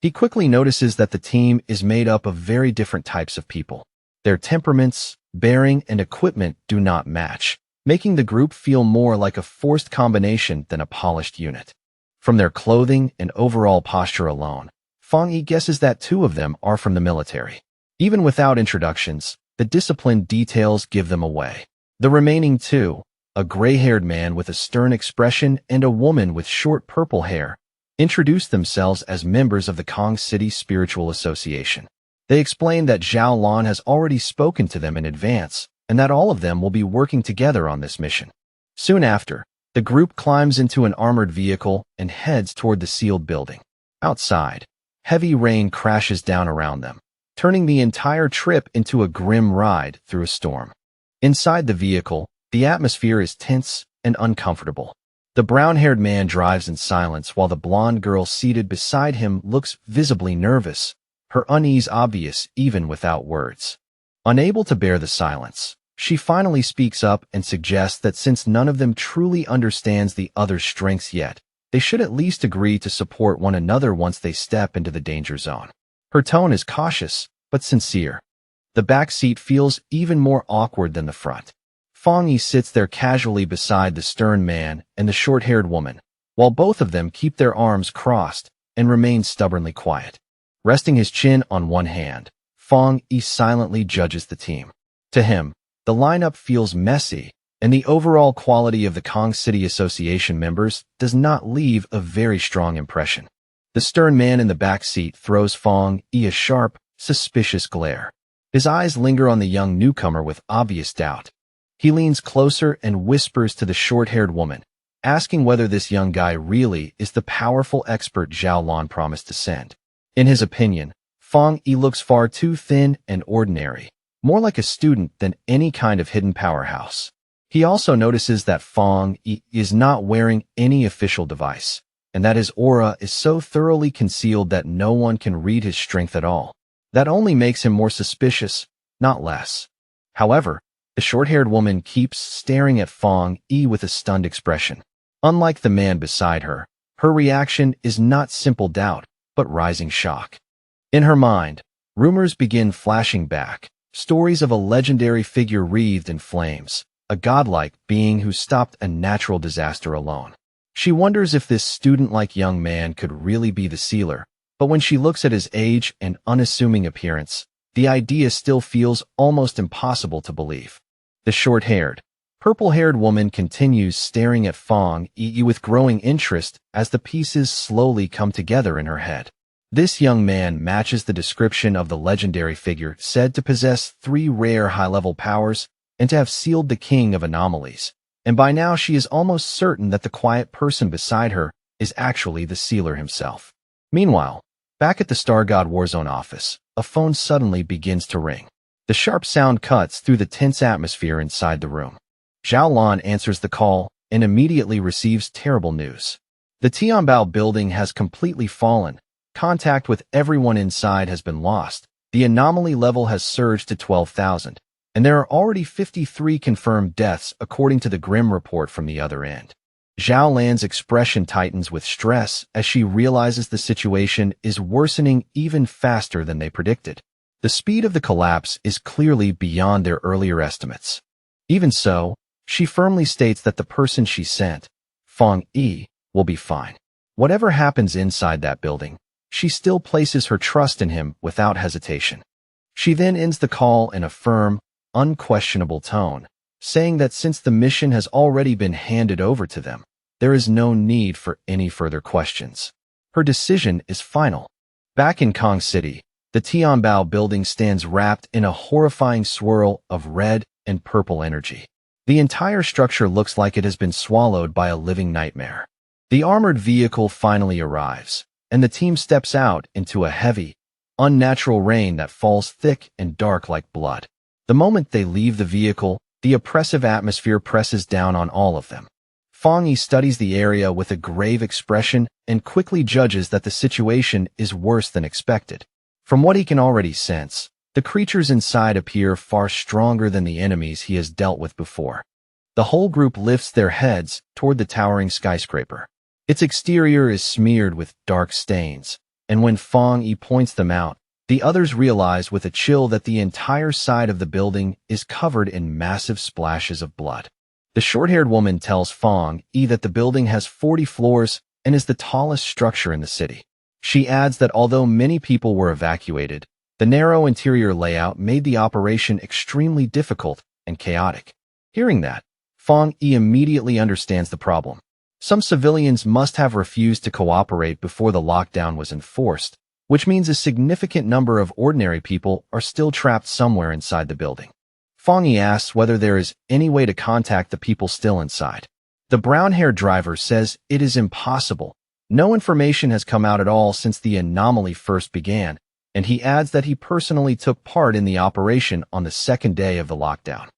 He quickly notices that the team is made up of very different types of people. Their temperaments, bearing, and equipment do not match, making the group feel more like a forced combination than a polished unit. From their clothing and overall posture alone, Fong Yi guesses that 2 of them are from the military. Even without introductions, the disciplined details give them away. The remaining 2, a gray-haired man with a stern expression and a woman with short purple hair, introduce themselves as members of the Kong City Spiritual Association. They explain that Zhao Lan has already spoken to them in advance, and that all of them will be working together on this mission. Soon after, the group climbs into an armored vehicle and heads toward the sealed building. Outside, heavy rain crashes down around them, turning the entire trip into a grim ride through a storm. Inside the vehicle, the atmosphere is tense and uncomfortable. The brown-haired man drives in silence while the blonde girl seated beside him looks visibly nervous, her unease obvious even without words. Unable to bear the silence, she finally speaks up and suggests that since none of them truly understands the other's strengths yet, they should at least agree to support one another once they step into the danger zone. Her tone is cautious, but sincere. The back seat feels even more awkward than the front. Fong Yi sits there casually beside the stern man and the short-haired woman, while both of them keep their arms crossed and remain stubbornly quiet. Resting his chin on one hand, Fong Yi silently judges the team. To him, the lineup feels messy, and the overall quality of the Kong City Association members does not leave a very strong impression. The stern man in the back seat throws Fong Yi a sharp, suspicious glare. His eyes linger on the young newcomer with obvious doubt. He leans closer and whispers to the short-haired woman, asking whether this young guy really is the powerful expert Zhao Lan promised to send. In his opinion, Fong Yi looks far too thin and ordinary, more like a student than any kind of hidden powerhouse. He also notices that Fong Yi is not wearing any official device, and that his aura is so thoroughly concealed that no one can read his strength at all. That only makes him more suspicious, not less. However, the short-haired woman keeps staring at Fong Yi with a stunned expression. Unlike the man beside her, her reaction is not simple doubt, but rising shock. In her mind, rumors begin flashing back, stories of a legendary figure wreathed in flames, a godlike being who stopped a natural disaster alone. She wonders if this student-like young man could really be the sealer, but when she looks at his age and unassuming appearance, the idea still feels almost impossible to believe. The short-haired, Purple-haired woman continues staring at Fong Yi with growing interest as the pieces slowly come together in her head. This young man matches the description of the legendary figure said to possess 3 rare high-level powers and to have sealed the king of anomalies. And by now she is almost certain that the quiet person beside her is actually the sealer himself. Meanwhile, back at the Star God Warzone office, a phone suddenly begins to ring. The sharp sound cuts through the tense atmosphere inside the room. Zhao Lan answers the call and immediately receives terrible news. The Tianbao building has completely fallen. Contact with everyone inside has been lost. The anomaly level has surged to 12,000, and there are already 53 confirmed deaths according to the grim report from the other end. Zhao Lan's expression tightens with stress as she realizes the situation is worsening even faster than they predicted. The speed of the collapse is clearly beyond their earlier estimates. Even so, she firmly states that the person she sent, Fong Yi, will be fine. Whatever happens inside that building, she still places her trust in him without hesitation. She then ends the call in a firm, unquestionable tone, saying that since the mission has already been handed over to them, there is no need for any further questions. Her decision is final. Back in Kong City, the Tianbao building stands wrapped in a horrifying swirl of red and purple energy. The entire structure looks like it has been swallowed by a living nightmare. The armored vehicle finally arrives, and the team steps out into a heavy, unnatural rain that falls thick and dark like blood. The moment they leave the vehicle, the oppressive atmosphere presses down on all of them. Fong Yi studies the area with a grave expression and quickly judges that the situation is worse than expected. From what he can already sense, the creatures inside appear far stronger than the enemies he has dealt with before. The whole group lifts their heads toward the towering skyscraper. Its exterior is smeared with dark stains, and when Fong Yi points them out, the others realize with a chill that the entire side of the building is covered in massive splashes of blood. The short-haired woman tells Fong Yi that the building has 40 floors and is the tallest structure in the city. She adds that although many people were evacuated, the narrow interior layout made the operation extremely difficult and chaotic. Hearing that, Fong Yi immediately understands the problem. Some civilians must have refused to cooperate before the lockdown was enforced, which means a significant number of ordinary people are still trapped somewhere inside the building. Fong Yi asks whether there is any way to contact the people still inside. The brown-haired driver says it is impossible. No information has come out at all since the anomaly first began, and he adds that he personally took part in the operation on the second day of the lockdown.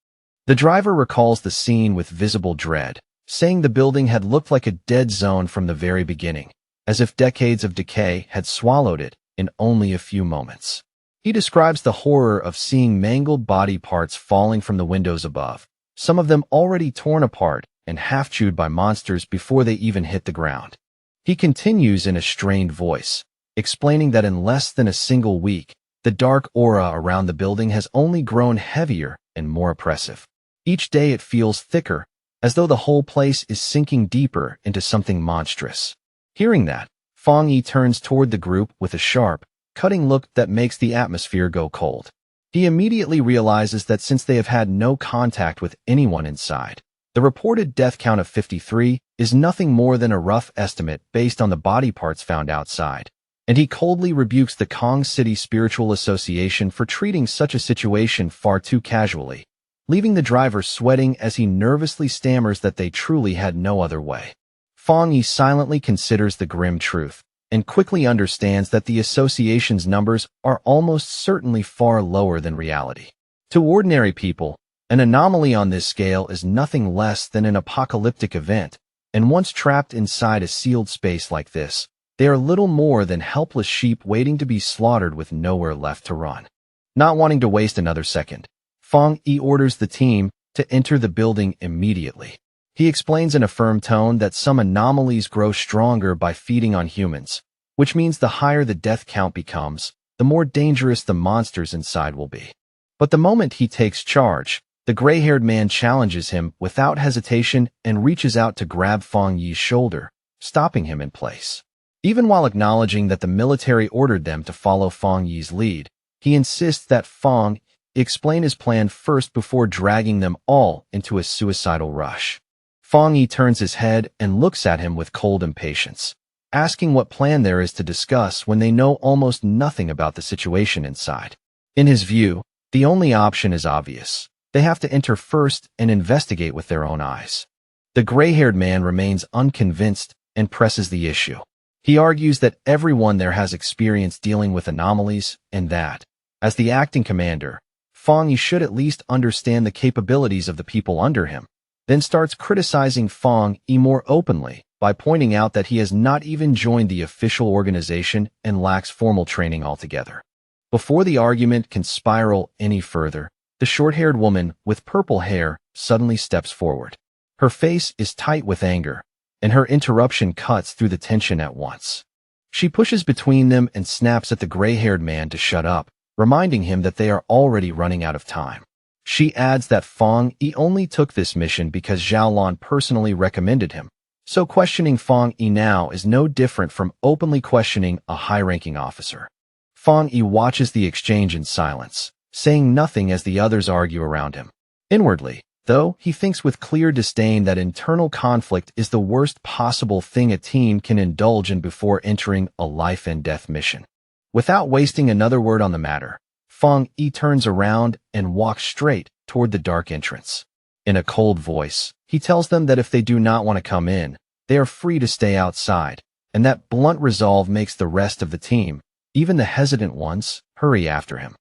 The driver recalls the scene with visible dread, saying the building had looked like a dead zone from the very beginning, as if decades of decay had swallowed it in only a few moments. He describes the horror of seeing mangled body parts falling from the windows above, some of them already torn apart and half-chewed by monsters before they even hit the ground. He continues in a strained voice, explaining that in less than a single week, the dark aura around the building has only grown heavier and more oppressive. Each day it feels thicker, as though the whole place is sinking deeper into something monstrous. Hearing that, Fong Yi turns toward the group with a sharp, cutting look that makes the atmosphere go cold. He immediately realizes that since they have had no contact with anyone inside, the reported death count of 53 is nothing more than a rough estimate based on the body parts found outside, and he coldly rebukes the Kong City Spiritual Association for treating such a situation far too casually, leaving the driver sweating as he nervously stammers that they truly had no other way. Fong Yi silently considers the grim truth and quickly understands that the association's numbers are almost certainly far lower than reality. To ordinary people, an anomaly on this scale is nothing less than an apocalyptic event, and once trapped inside a sealed space like this, they are little more than helpless sheep waiting to be slaughtered with nowhere left to run. Not wanting to waste another second, Fong Yi orders the team to enter the building immediately. He explains in a firm tone that some anomalies grow stronger by feeding on humans, which means the higher the death count becomes, the more dangerous the monsters inside will be. But the moment he takes charge, the gray-haired man challenges him without hesitation and reaches out to grab Fong Yi's shoulder, stopping him in place. Even while acknowledging that the military ordered them to follow Fong Yi's lead, he insists that Fong explain his plan first before dragging them all into a suicidal rush. Fong Yi turns his head and looks at him with cold impatience, asking what plan there is to discuss when they know almost nothing about the situation inside. In his view, the only option is obvious. They have to enter first and investigate with their own eyes. The gray-haired man remains unconvinced and presses the issue. He argues that everyone there has experience dealing with anomalies and that, as the acting commander, Fong Yi should at least understand the capabilities of the people under him, then starts criticizing Fong Yi more openly by pointing out that he has not even joined the official organization and lacks formal training altogether. Before the argument can spiral any further, the short-haired woman with purple hair suddenly steps forward. Her face is tight with anger, and her interruption cuts through the tension at once. She pushes between them and snaps at the gray-haired man to shut up, reminding him that they are already running out of time. She adds that Fong Yi only took this mission because Zhao Lan personally recommended him, so questioning Fong Yi now is no different from openly questioning a high-ranking officer. Fong Yi watches the exchange in silence, saying nothing as the others argue around him. Inwardly, though, he thinks with clear disdain that internal conflict is the worst possible thing a team can indulge in before entering a life-and-death mission. Without wasting another word on the matter, Fong Yi turns around and walks straight toward the dark entrance. In a cold voice, he tells them that if they do not want to come in, they are free to stay outside, and that blunt resolve makes the rest of the team, even the hesitant ones, hurry after him.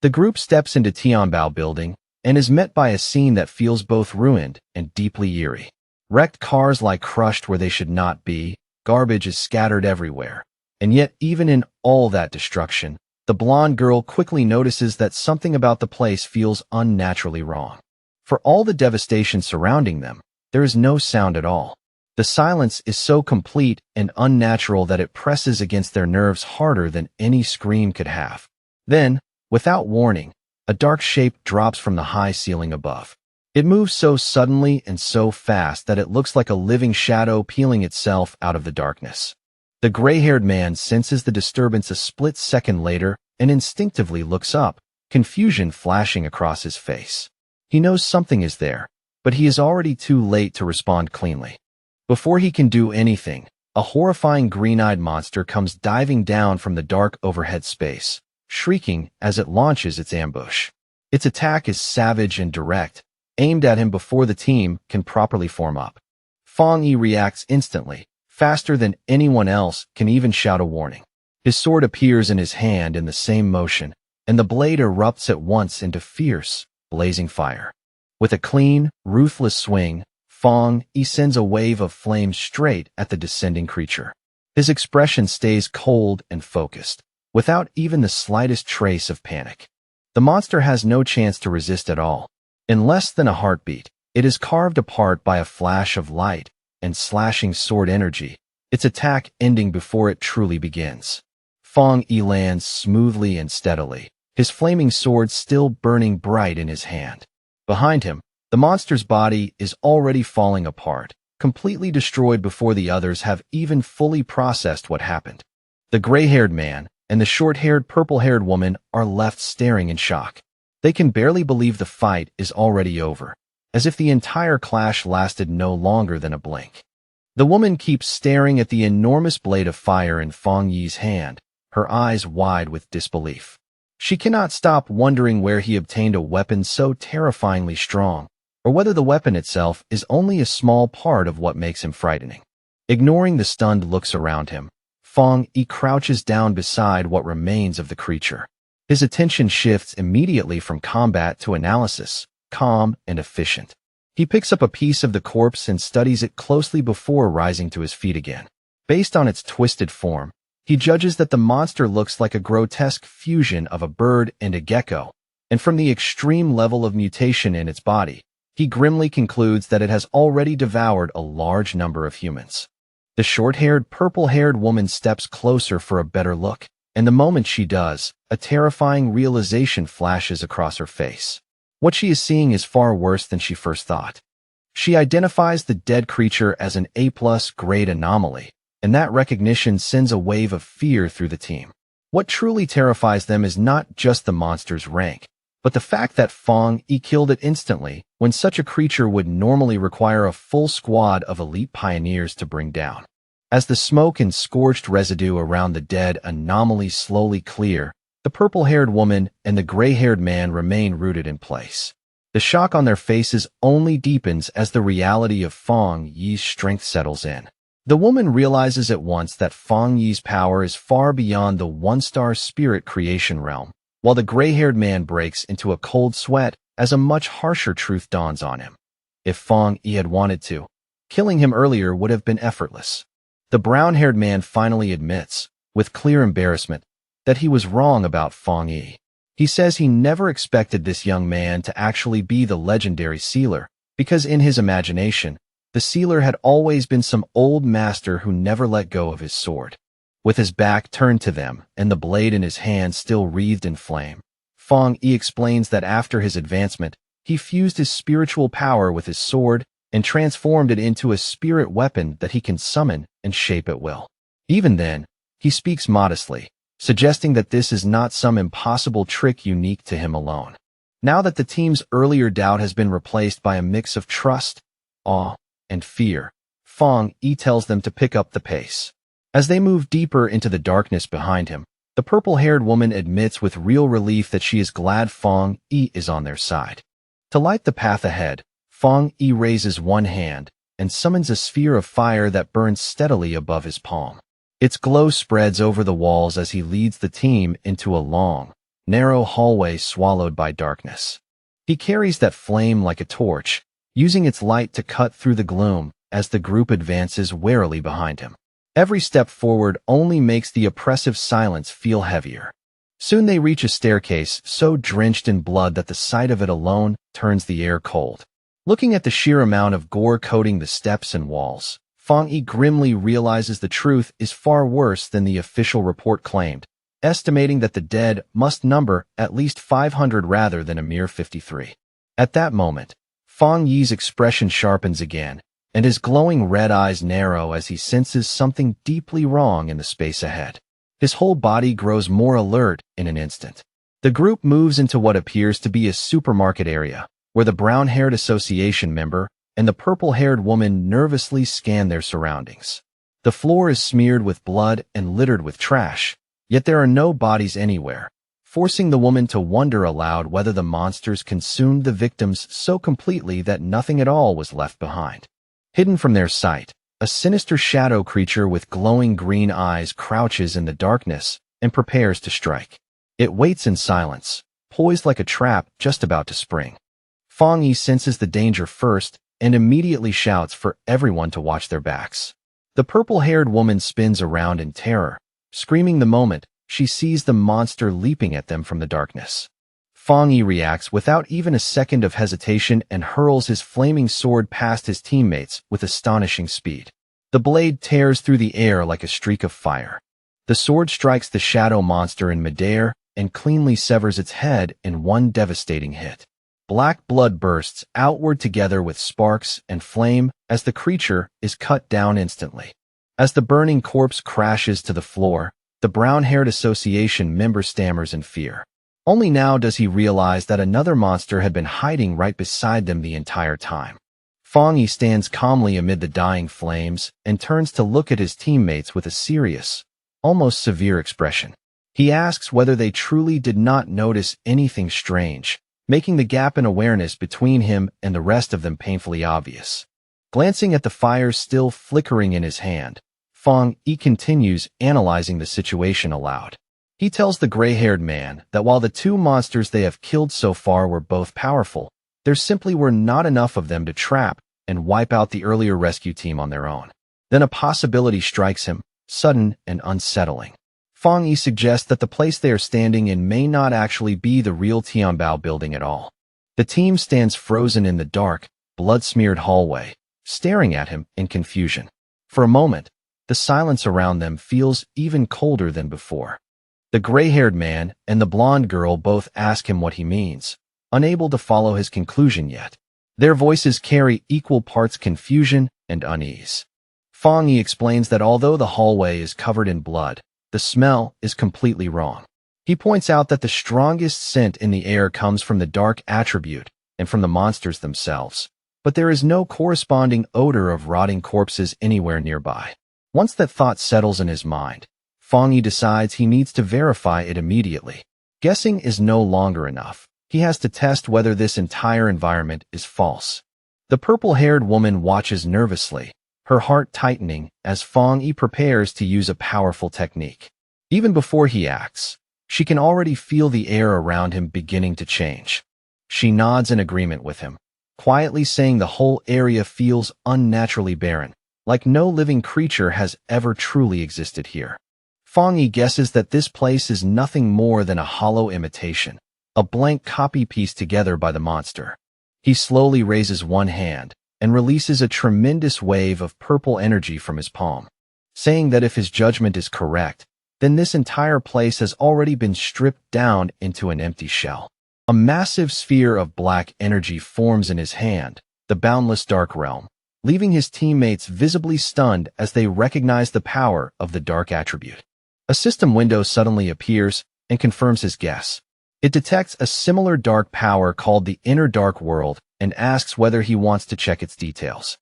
The group steps into Tianbao building and is met by a scene that feels both ruined and deeply eerie. Wrecked cars lie crushed where they should not be, garbage is scattered everywhere. And yet, even in all that destruction, the blonde girl quickly notices that something about the place feels unnaturally wrong. For all the devastation surrounding them, there is no sound at all. The silence is so complete and unnatural that it presses against their nerves harder than any scream could have. Then, without warning, a dark shape drops from the high ceiling above. It moves so suddenly and so fast that it looks like a living shadow peeling itself out of the darkness. The gray-haired man senses the disturbance a split second later and instinctively looks up, confusion flashing across his face. He knows something is there, but he is already too late to respond cleanly. Before he can do anything, a horrifying green-eyed monster comes diving down from the dark overhead space, shrieking as it launches its ambush. Its attack is savage and direct, aimed at him before the team can properly form up. Fong Yi reacts instantly, faster than anyone else can even shout a warning. His sword appears in his hand in the same motion, and the blade erupts at once into fierce, blazing fire. With a clean, ruthless swing, Fong Yi sends a wave of flame straight at the descending creature. His expression stays cold and focused, without even the slightest trace of panic. The monster has no chance to resist at all. In less than a heartbeat, it is carved apart by a flash of light and slashing sword energy, its attack ending before it truly begins. Fong Yi lands smoothly and steadily, his flaming sword still burning bright in his hand. Behind him, the monster's body is already falling apart, completely destroyed before the others have even fully processed what happened. The gray-haired man and the short-haired, purple-haired woman are left staring in shock. They can barely believe the fight is already over, as if the entire clash lasted no longer than a blink. The woman keeps staring at the enormous blade of fire in Fong Yi's hand, her eyes wide with disbelief. She cannot stop wondering where he obtained a weapon so terrifyingly strong, or whether the weapon itself is only a small part of what makes him frightening. Ignoring the stunned looks around him, Fong Yi crouches down beside what remains of the creature. His attention shifts immediately from combat to analysis, calm and efficient. He picks up a piece of the corpse and studies it closely before rising to his feet again. Based on its twisted form, he judges that the monster looks like a grotesque fusion of a bird and a gecko, and from the extreme level of mutation in its body, he grimly concludes that it has already devoured a large number of humans. The short-haired, purple-haired woman steps closer for a better look, and the moment she does, a terrifying realization flashes across her face. What she is seeing is far worse than she first thought. She identifies the dead creature as an A+ grade anomaly, and that recognition sends a wave of fear through the team. What truly terrifies them is not just the monster's rank, But the fact that Fong Yi killed it instantly, when such a creature would normally require a full squad of elite pioneers to bring down. As the smoke and scorched residue around the dead anomaly slowly clear, the purple-haired woman and the gray-haired man remain rooted in place. The shock on their faces only deepens as the reality of Fong Yi's strength settles in. The woman realizes at once that Fong Yi's power is far beyond the one-star spirit creation realm, while the gray-haired man breaks into a cold sweat as a much harsher truth dawns on him. If Fong Yi had wanted to, killing him earlier would have been effortless. The brown-haired man finally admits, with clear embarrassment, that he was wrong about Fong Yi. He says he never expected this young man to actually be the legendary sealer, because in his imagination, the sealer had always been some old master who never let go of his sword. With his back turned to them and the blade in his hand still wreathed in flame, Fong Yi explains that after his advancement, he fused his spiritual power with his sword and transformed it into a spirit weapon that he can summon and shape at will. Even then, he speaks modestly, suggesting that this is not some impossible trick unique to him alone. Now that the team's earlier doubt has been replaced by a mix of trust, awe, and fear, Fong Yi tells them to pick up the pace. As they move deeper into the darkness behind him, the purple-haired woman admits with real relief that she is glad Fong Yi is on their side. To light the path ahead, Fong Yi raises one hand and summons a sphere of fire that burns steadily above his palm. Its glow spreads over the walls as he leads the team into a long, narrow hallway swallowed by darkness. He carries that flame like a torch, using its light to cut through the gloom as the group advances warily behind him. Every step forward only makes the oppressive silence feel heavier. Soon they reach a staircase so drenched in blood that the sight of it alone turns the air cold. Looking at the sheer amount of gore coating the steps and walls, Fong Yi grimly realizes the truth is far worse than the official report claimed, estimating that the dead must number at least 500 rather than a mere 53. At that moment, Fong Yi's expression sharpens again, and his glowing red eyes narrow as he senses something deeply wrong in the space ahead. His whole body grows more alert in an instant. The group moves into what appears to be a supermarket area, where the brown-haired association member and the purple-haired woman nervously scan their surroundings. The floor is smeared with blood and littered with trash, yet there are no bodies anywhere, forcing the woman to wonder aloud whether the monsters consumed the victims so completely that nothing at all was left behind. Hidden from their sight, a sinister shadow creature with glowing green eyes crouches in the darkness and prepares to strike. It waits in silence, poised like a trap just about to spring. Fong Yi senses the danger first and immediately shouts for everyone to watch their backs. The purple-haired woman spins around in terror, screaming the moment she sees the monster leaping at them from the darkness. Fong Yi reacts without even a second of hesitation and hurls his flaming sword past his teammates with astonishing speed. The blade tears through the air like a streak of fire. The sword strikes the shadow monster in midair and cleanly severs its head in one devastating hit. Black blood bursts outward together with sparks and flame as the creature is cut down instantly. As the burning corpse crashes to the floor, the brown-haired association member stammers in fear. Only now does he realize that another monster had been hiding right beside them the entire time. Fong Yi stands calmly amid the dying flames and turns to look at his teammates with a serious, almost severe expression. He asks whether they truly did not notice anything strange, making the gap in awareness between him and the rest of them painfully obvious. Glancing at the fire still flickering in his hand, Fong Yi continues analyzing the situation aloud. He tells the gray-haired man that while the two monsters they have killed so far were both powerful, there simply were not enough of them to trap and wipe out the earlier rescue team on their own. Then a possibility strikes him, sudden and unsettling. Fong Yi suggests that the place they are standing in may not actually be the real Tianbao building at all. The team stands frozen in the dark, blood-smeared hallway, staring at him in confusion. For a moment, the silence around them feels even colder than before. The gray-haired man and the blonde girl both ask him what he means, unable to follow his conclusion yet. Their voices carry equal parts confusion and unease. Fong Yi explains that although the hallway is covered in blood, the smell is completely wrong. He points out that the strongest scent in the air comes from the dark attribute and from the monsters themselves, but there is no corresponding odor of rotting corpses anywhere nearby. Once that thought settles in his mind, Fong Yi decides he needs to verify it immediately. Guessing is no longer enough. He has to test whether this entire environment is false. The purple-haired woman watches nervously, her heart tightening as Fong Yi prepares to use a powerful technique. Even before he acts, she can already feel the air around him beginning to change. She nods in agreement with him, quietly saying the whole area feels unnaturally barren, like no living creature has ever truly existed here. Fong Yi guesses that this place is nothing more than a hollow imitation, a blank copy pieced together by the monster. He slowly raises one hand and releases a tremendous wave of purple energy from his palm, saying that if his judgment is correct, then this entire place has already been stripped down into an empty shell. A massive sphere of black energy forms in his hand, the boundless dark realm, leaving his teammates visibly stunned as they recognize the power of the dark attribute. A system window suddenly appears and confirms his guess. It detects a similar dark power called the Inner Dark World and asks whether he wants to check its details.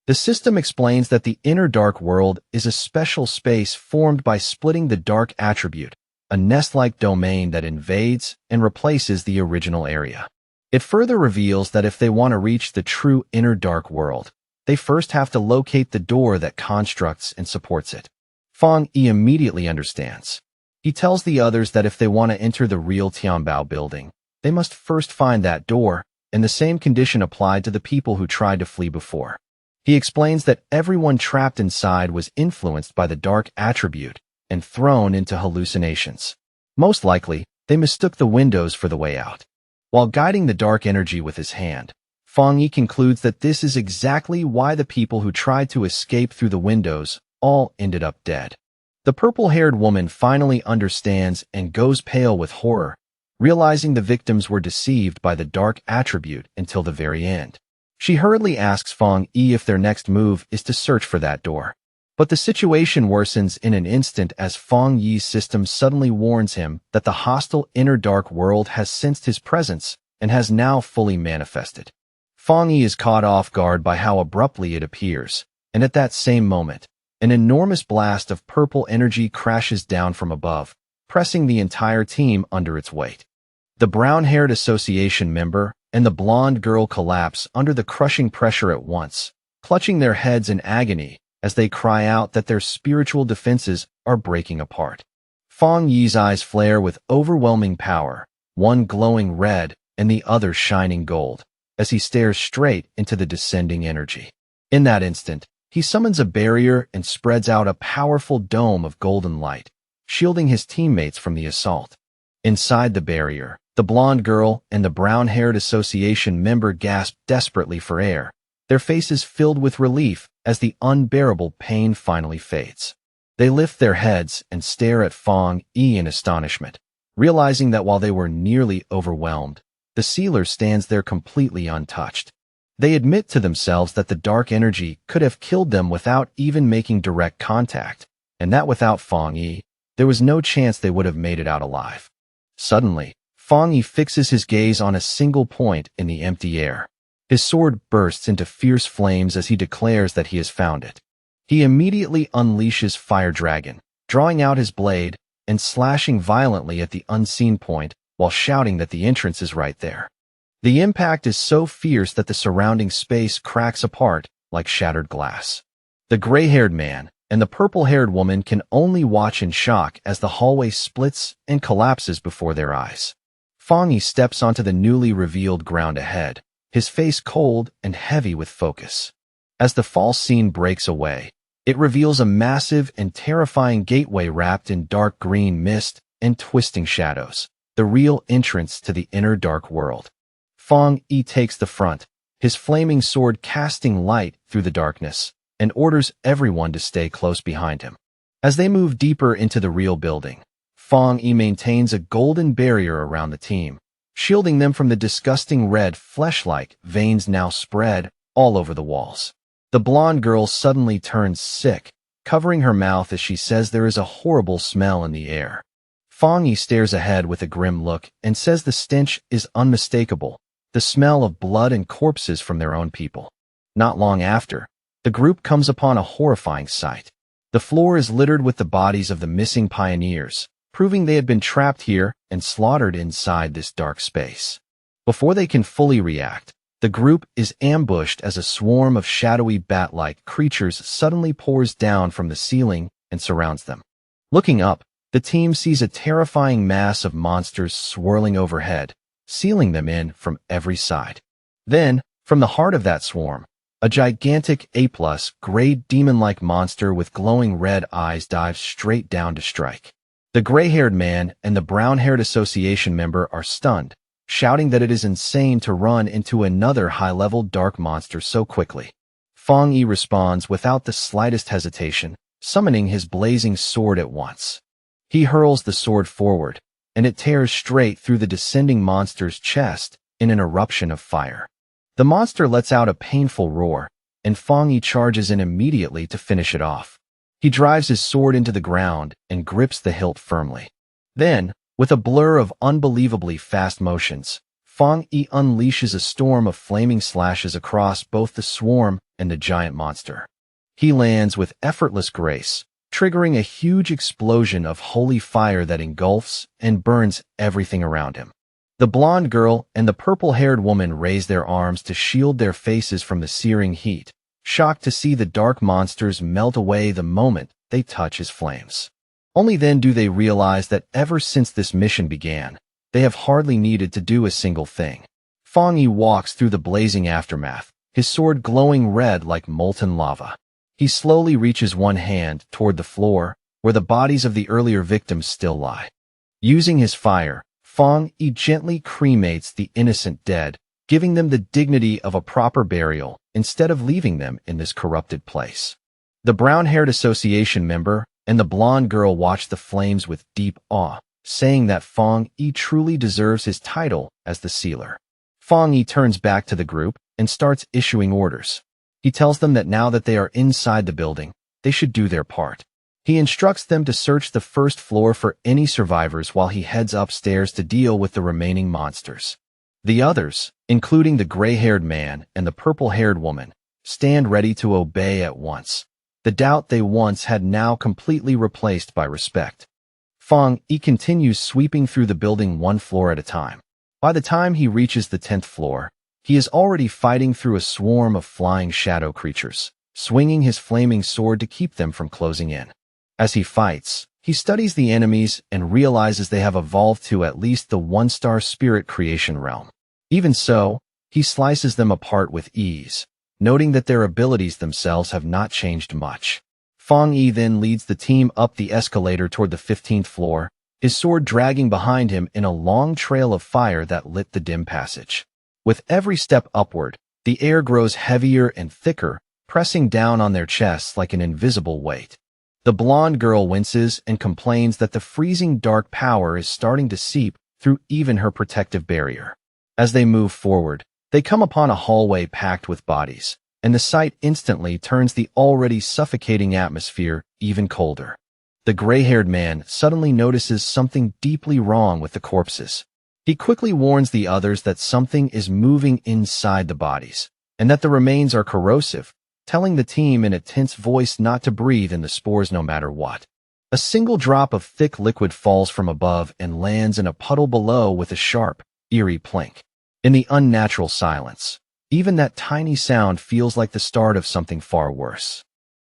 The system explains that the Inner Dark World is a special space formed by splitting the dark attribute, a nest-like domain that invades and replaces the original area. It further reveals that if they want to reach the true Inner Dark World, they first have to locate the door that constructs and supports it. Fong Yi immediately understands. He tells the others that if they want to enter the real Tianbao building, they must first find that door, and the same condition applied to the people who tried to flee before. He explains that everyone trapped inside was influenced by the dark attribute and thrown into hallucinations. Most likely, they mistook the windows for the way out. While guiding the dark energy with his hand, Fong Yi concludes that this is exactly why the people who tried to escape through the windows all ended up dead. The purple-haired woman finally understands and goes pale with horror, realizing the victims were deceived by the dark attribute until the very end. She hurriedly asks Fong Yi if their next move is to search for that door. But the situation worsens in an instant as Fong Yi's system suddenly warns him that the hostile Inner Dark World has sensed his presence and has now fully manifested. Fong Yi is caught off guard by how abruptly it appears, and at that same moment, an enormous blast of purple energy crashes down from above, pressing the entire team under its weight. The brown-haired association member and the blonde girl collapse under the crushing pressure at once, clutching their heads in agony as they cry out that their spiritual defenses are breaking apart. Fong Yi's eyes flare with overwhelming power, one glowing red and the other shining gold, as he stares straight into the descending energy. In that instant, he summons a barrier and spreads out a powerful dome of golden light, shielding his teammates from the assault. Inside the barrier, the blonde girl and the brown-haired association member gasp desperately for air, their faces filled with relief as the unbearable pain finally fades. They lift their heads and stare at Fong Yi in astonishment, realizing that while they were nearly overwhelmed, the sealer stands there completely untouched. They admit to themselves that the dark energy could have killed them without even making direct contact, and that without Fong Yi, there was no chance they would have made it out alive. Suddenly, Fong Yi fixes his gaze on a single point in the empty air. His sword bursts into fierce flames as he declares that he has found it. He immediately unleashes Fire Dragon, drawing out his blade and slashing violently at the unseen point while shouting that the entrance is right there. The impact is so fierce that the surrounding space cracks apart like shattered glass. The gray-haired man and the purple-haired woman can only watch in shock as the hallway splits and collapses before their eyes. Fong Yi steps onto the newly revealed ground ahead, his face cold and heavy with focus. As the false scene breaks away, it reveals a massive and terrifying gateway wrapped in dark green mist and twisting shadows, the real entrance to the Inner Dark World. Fong Yi takes the front, his flaming sword casting light through the darkness, and orders everyone to stay close behind him. As they move deeper into the real building, Fong Yi maintains a golden barrier around the team, shielding them from the disgusting red flesh-like veins now spread all over the walls. The blonde girl suddenly turns sick, covering her mouth as she says there is a horrible smell in the air. Fong Yi stares ahead with a grim look and says the stench is unmistakable, the smell of blood and corpses from their own people. Not long after, the group comes upon a horrifying sight. The floor is littered with the bodies of the missing pioneers, proving they had been trapped here and slaughtered inside this dark space. Before they can fully react, the group is ambushed as a swarm of shadowy bat-like creatures suddenly pours down from the ceiling and surrounds them. Looking up, the team sees a terrifying mass of monsters swirling overhead, sealing them in from every side. Then, from the heart of that swarm, a gigantic A-plus, gray demon-like monster with glowing red eyes dives straight down to strike. The gray-haired man and the brown-haired association member are stunned, shouting that it is insane to run into another high-level dark monster so quickly. Fong Yi responds without the slightest hesitation, summoning his blazing sword at once. He hurls the sword forward, and it tears straight through the descending monster's chest in an eruption of fire. The monster lets out a painful roar, and Fong Yi charges in immediately to finish it off. He drives his sword into the ground and grips the hilt firmly. Then, with a blur of unbelievably fast motions, Fong Yi unleashes a storm of flaming slashes across both the swarm and the giant monster. He lands with effortless grace, triggering a huge explosion of holy fire that engulfs and burns everything around him. The blonde girl and the purple-haired woman raise their arms to shield their faces from the searing heat, shocked to see the dark monsters melt away the moment they touch his flames. Only then do they realize that ever since this mission began, they have hardly needed to do a single thing. Fong Yi walks through the blazing aftermath, his sword glowing red like molten lava. He slowly reaches one hand toward the floor, where the bodies of the earlier victims still lie. Using his fire, Fong Yi gently cremates the innocent dead, giving them the dignity of a proper burial instead of leaving them in this corrupted place. The brown-haired association member and the blonde girl watch the flames with deep awe, saying that Fong Yi truly deserves his title as the sealer. Fong Yi turns back to the group and starts issuing orders. He tells them that now that they are inside the building, they should do their part. He instructs them to search the first floor for any survivors while he heads upstairs to deal with the remaining monsters. The others, including the gray-haired man and the purple-haired woman, stand ready to obey at once. The doubt they once had now completely replaced by respect. Fong Yi continues sweeping through the building one floor at a time. By the time he reaches the 10th floor, he is already fighting through a swarm of flying shadow creatures, swinging his flaming sword to keep them from closing in. As he fights, he studies the enemies and realizes they have evolved to at least the one-star spirit creation realm. Even so, he slices them apart with ease, noting that their abilities themselves have not changed much. Fong Yi then leads the team up the escalator toward the 15th floor, his sword dragging behind him in a long trail of fire that lit the dim passage. With every step upward, the air grows heavier and thicker, pressing down on their chests like an invisible weight. The blonde girl winces and complains that the freezing dark power is starting to seep through even her protective barrier. As they move forward, they come upon a hallway packed with bodies, and the sight instantly turns the already suffocating atmosphere even colder. The gray-haired man suddenly notices something deeply wrong with the corpses. He quickly warns the others that something is moving inside the bodies, and that the remains are corrosive, telling the team in a tense voice not to breathe in the spores no matter what. A single drop of thick liquid falls from above and lands in a puddle below with a sharp, eerie plink. In the unnatural silence, even that tiny sound feels like the start of something far worse.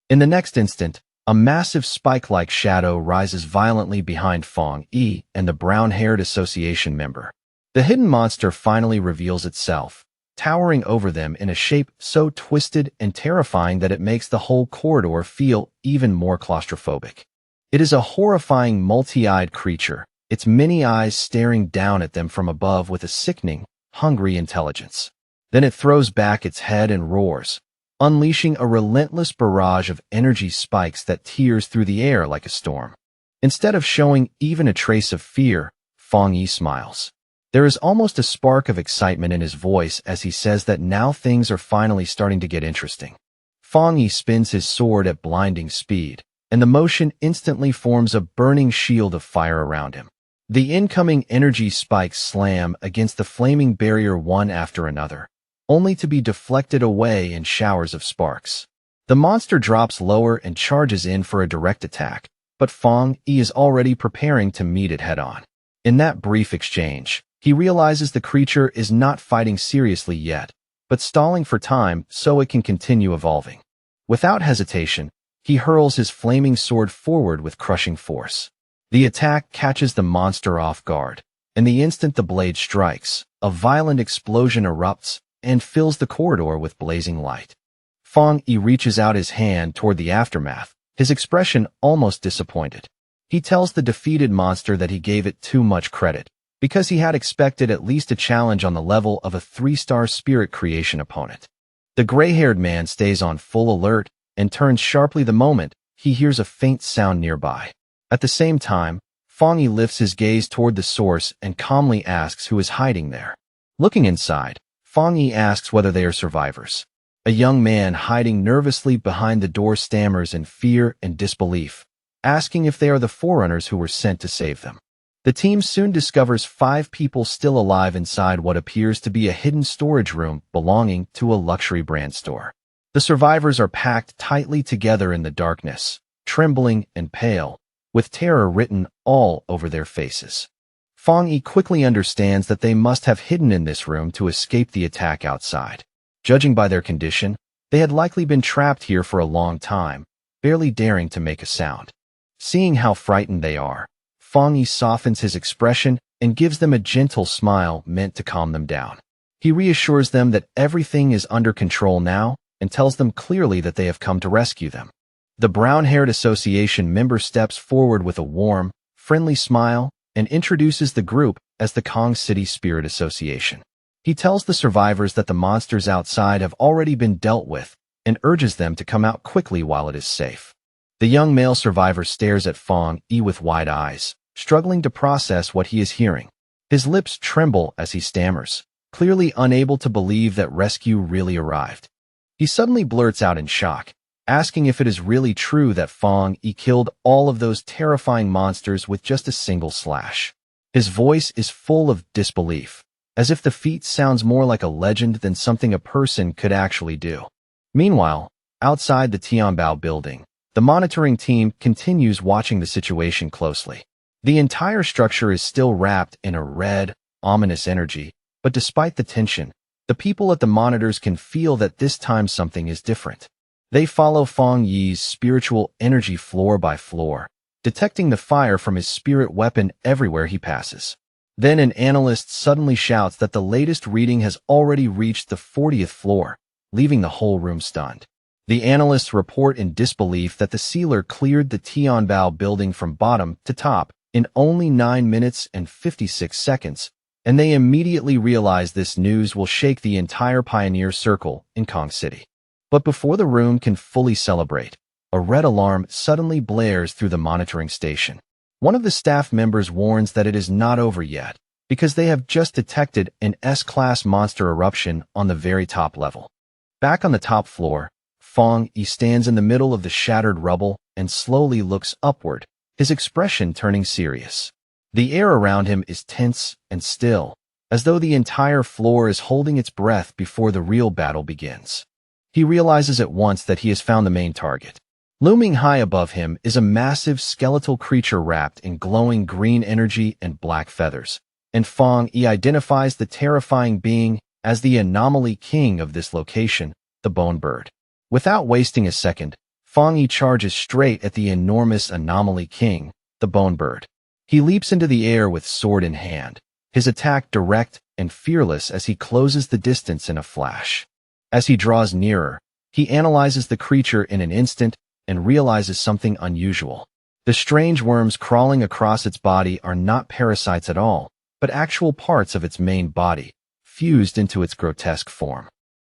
In the next instant, a massive spike-like shadow rises violently behind Fong Yi and the brown-haired association member. The hidden monster finally reveals itself, towering over them in a shape so twisted and terrifying that it makes the whole corridor feel even more claustrophobic. It is a horrifying multi-eyed creature, its many eyes staring down at them from above with a sickening, hungry intelligence. Then it throws back its head and roars, unleashing a relentless barrage of energy spikes that tears through the air like a storm. Instead of showing even a trace of fear, Fong Yi smiles. There is almost a spark of excitement in his voice as he says that now things are finally starting to get interesting. Fong Yi spins his sword at blinding speed, and the motion instantly forms a burning shield of fire around him. The incoming energy spikes slam against the flaming barrier one after another, only to be deflected away in showers of sparks. The monster drops lower and charges in for a direct attack, but Fong Yi is already preparing to meet it head-on. In that brief exchange, he realizes the creature is not fighting seriously yet, but stalling for time so it can continue evolving. Without hesitation, he hurls his flaming sword forward with crushing force. The attack catches the monster off guard, and the instant the blade strikes, a violent explosion erupts and fills the corridor with blazing light. Fong Yi reaches out his hand toward the aftermath, his expression almost disappointed. He tells the defeated monster that he gave it too much credit, because he had expected at least a challenge on the level of a 3-star spirit creation opponent. The gray-haired man stays on full alert and turns sharply the moment he hears a faint sound nearby. At the same time, Fong Yi lifts his gaze toward the source and calmly asks who is hiding there. Looking inside, Fong Yi asks whether they are survivors. A young man hiding nervously behind the door stammers in fear and disbelief, asking if they are the forerunners who were sent to save them. The team soon discovers 5 people still alive inside what appears to be a hidden storage room belonging to a luxury brand store. The survivors are packed tightly together in the darkness, trembling and pale, with terror written all over their faces. Fong Yi quickly understands that they must have hidden in this room to escape the attack outside. Judging by their condition, they had likely been trapped here for a long time, barely daring to make a sound. Seeing how frightened they are, Fong Yi softens his expression and gives them a gentle smile meant to calm them down. He reassures them that everything is under control now and tells them clearly that they have come to rescue them. The brown-haired association member steps forward with a warm, friendly smile and introduces the group as the Kong City Spirit Association. He tells the survivors that the monsters outside have already been dealt with and urges them to come out quickly while it is safe. The young male survivor stares at Fong Yi with wide eyes, struggling to process what he is hearing. His lips tremble as he stammers, clearly unable to believe that rescue really arrived. He suddenly blurts out in shock, asking if it is really true that Fong Yi killed all of those terrifying monsters with just a single slash. His voice is full of disbelief, as if the feat sounds more like a legend than something a person could actually do. Meanwhile, outside the Tianbao building, the monitoring team continues watching the situation closely. The entire structure is still wrapped in a red, ominous energy, but despite the tension, the people at the monitors can feel that this time something is different. They follow Fong Yi's spiritual energy floor by floor, detecting the fire from his spirit weapon everywhere he passes. Then an analyst suddenly shouts that the latest reading has already reached the 40th floor, leaving the whole room stunned. The analysts report in disbelief that the sealer cleared the Tianbao building from bottom to top in only 9 minutes and 56 seconds, and they immediately realize this news will shake the entire pioneer circle in Kong City. But before the room can fully celebrate, a red alarm suddenly blares through the monitoring station. One of the staff members warns that it is not over yet, because they have just detected an S-class monster eruption on the very top level. Back on the top floor, Fong Yi stands in the middle of the shattered rubble and slowly looks upward, his expression turning serious. The air around him is tense and still, as though the entire floor is holding its breath before the real battle begins. He realizes at once that he has found the main target. Looming high above him is a massive skeletal creature wrapped in glowing green energy and black feathers, and Fong Yi identifies the terrifying being as the anomaly king of this location, the Bone Bird. Without wasting a second, Fong Yi charges straight at the enormous anomaly king, the Bone Bird. He leaps into the air with sword in hand, his attack direct and fearless as he closes the distance in a flash. As he draws nearer, he analyzes the creature in an instant and realizes something unusual. The strange worms crawling across its body are not parasites at all, but actual parts of its main body, fused into its grotesque form.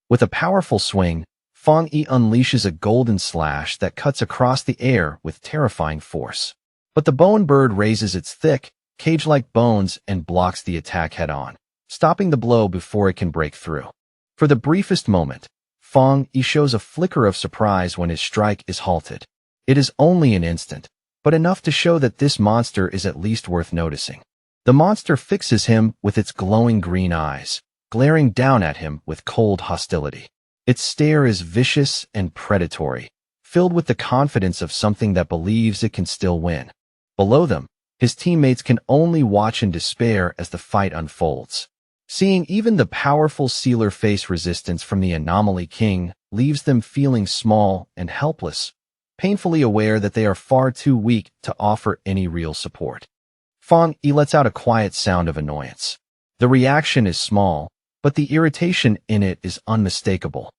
With a powerful swing, Fong Yi unleashes a golden slash that cuts across the air with terrifying force. But the Bone Bird raises its thick, cage-like bones and blocks the attack head-on, stopping the blow before it can break through. For the briefest moment, Fong Yi shows a flicker of surprise when his strike is halted. It is only an instant, but enough to show that this monster is at least worth noticing. The monster fixes him with its glowing green eyes, glaring down at him with cold hostility. Its stare is vicious and predatory, filled with the confidence of something that believes it can still win. Below them, his teammates can only watch in despair as the fight unfolds. Seeing even the powerful sealer face resistance from the Anomaly King leaves them feeling small and helpless, painfully aware that they are far too weak to offer any real support. Fong Yi lets out a quiet sound of annoyance. The reaction is small, but the irritation in it is unmistakable.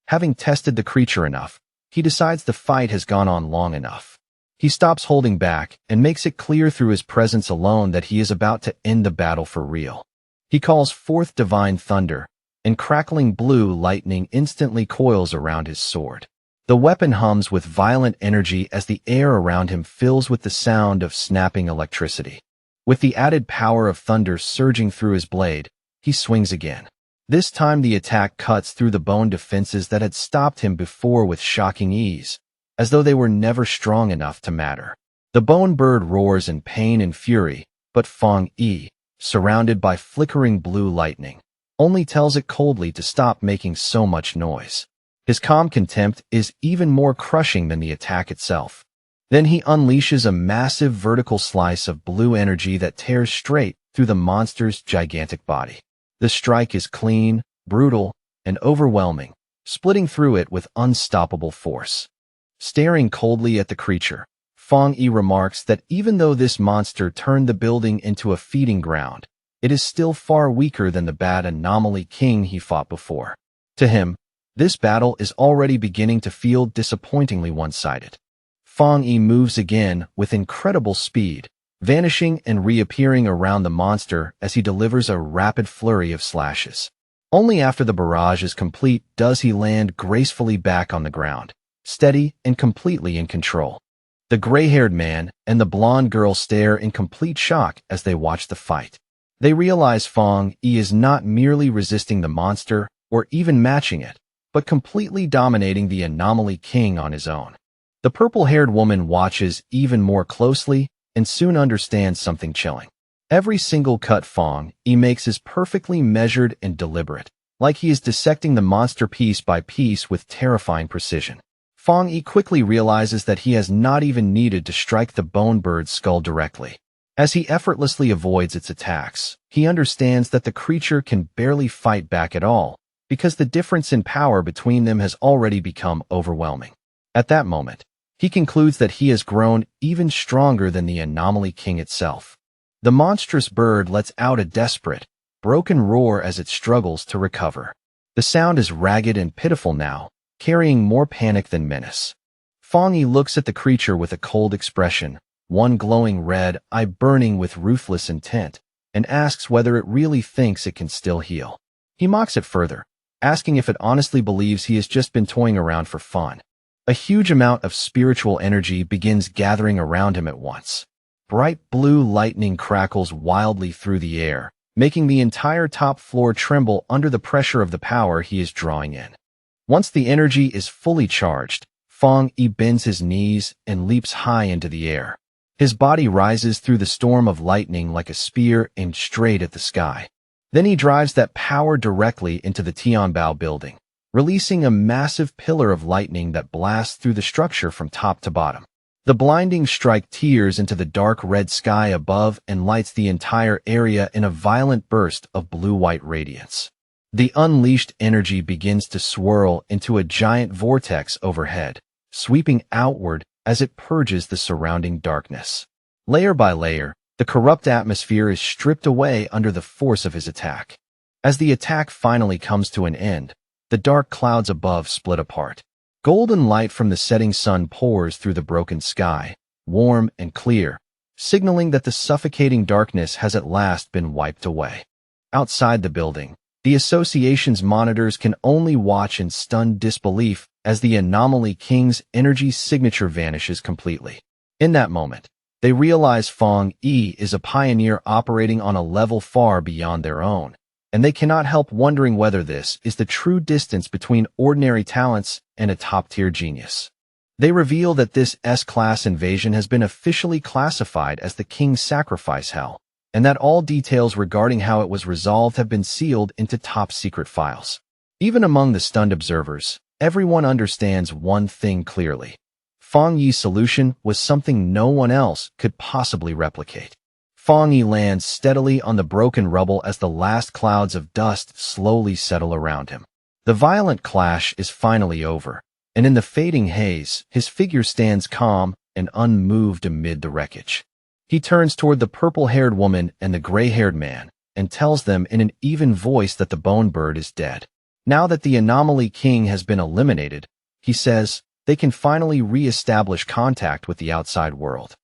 Having tested the creature enough, he decides the fight has gone on long enough. He stops holding back and makes it clear through his presence alone that he is about to end the battle for real. He calls forth divine thunder, and crackling blue lightning instantly coils around his sword. The weapon hums with violent energy as the air around him fills with the sound of snapping electricity. With the added power of thunder surging through his blade, he swings again. This time the attack cuts through the bone defenses that had stopped him before with shocking ease, as though they were never strong enough to matter. The bone bird roars in pain and fury, but Fong Yi, surrounded by flickering blue lightning, only tells it coldly to stop making so much noise. His calm contempt is even more crushing than the attack itself. Then he unleashes a massive vertical slice of blue energy that tears straight through the monster's gigantic body. The strike is clean, brutal, and overwhelming, splitting through it with unstoppable force. Staring coldly at the creature, Fong Yi remarks that even though this monster turned the building into a feeding ground, it is still far weaker than the bad Anomaly King he fought before. To him, this battle is already beginning to feel disappointingly one-sided. Fong Yi moves again with incredible speed, vanishing and reappearing around the monster as he delivers a rapid flurry of slashes. Only after the barrage is complete does he land gracefully back on the ground, steady and completely in control. The gray-haired man and the blonde girl stare in complete shock as they watch the fight. They realize Fong Yi is not merely resisting the monster or even matching it, but completely dominating the Anomaly King on his own. The purple-haired woman watches even more closely and soon understands something chilling. Every single cut Fong Yi makes is perfectly measured and deliberate, like he is dissecting the monster piece by piece with terrifying precision. Fong Yi quickly realizes that he has not even needed to strike the bone bird's skull directly. As he effortlessly avoids its attacks, he understands that the creature can barely fight back at all, because the difference in power between them has already become overwhelming. At that moment, he concludes that he has grown even stronger than the Anomaly King itself. The monstrous bird lets out a desperate, broken roar as it struggles to recover. The sound is ragged and pitiful now, carrying more panic than menace. Fong Yi looks at the creature with a cold expression, one glowing red eye burning with ruthless intent, and asks whether it really thinks it can still heal. He mocks it further, asking if it honestly believes he has just been toying around for fun. A huge amount of spiritual energy begins gathering around him at once. Bright blue lightning crackles wildly through the air, making the entire top floor tremble under the pressure of the power he is drawing in. Once the energy is fully charged, Fong Yi bends his knees and leaps high into the air. His body rises through the storm of lightning like a spear aimed straight at the sky. Then he drives that power directly into the Tianbao building, releasing a massive pillar of lightning that blasts through the structure from top to bottom. The blinding strike tears into the dark red sky above and lights the entire area in a violent burst of blue-white radiance. The unleashed energy begins to swirl into a giant vortex overhead, sweeping outward as it purges the surrounding darkness. Layer by layer, the corrupt atmosphere is stripped away under the force of his attack. As the attack finally comes to an end, the dark clouds above split apart. Golden light from the setting sun pours through the broken sky, warm and clear, signaling that the suffocating darkness has at last been wiped away. Outside the building, the association's monitors can only watch in stunned disbelief as the Anomaly King's energy signature vanishes completely. In that moment, they realize Fong Yi is a pioneer operating on a level far beyond their own, and they cannot help wondering whether this is the true distance between ordinary talents and a top-tier genius. They reveal that this S-class invasion has been officially classified as the King's Sacrifice Hell, and that all details regarding how it was resolved have been sealed into top-secret files. Even among the stunned observers, everyone understands one thing clearly. Fang Yi's solution was something no one else could possibly replicate. Fang Yi lands steadily on the broken rubble as the last clouds of dust slowly settle around him. The violent clash is finally over, and in the fading haze, his figure stands calm and unmoved amid the wreckage. He turns toward the purple-haired woman and the gray-haired man and tells them in an even voice that the bone bird is dead. Now that the anomaly king has been eliminated, he says, they can finally re-establish contact with the outside world.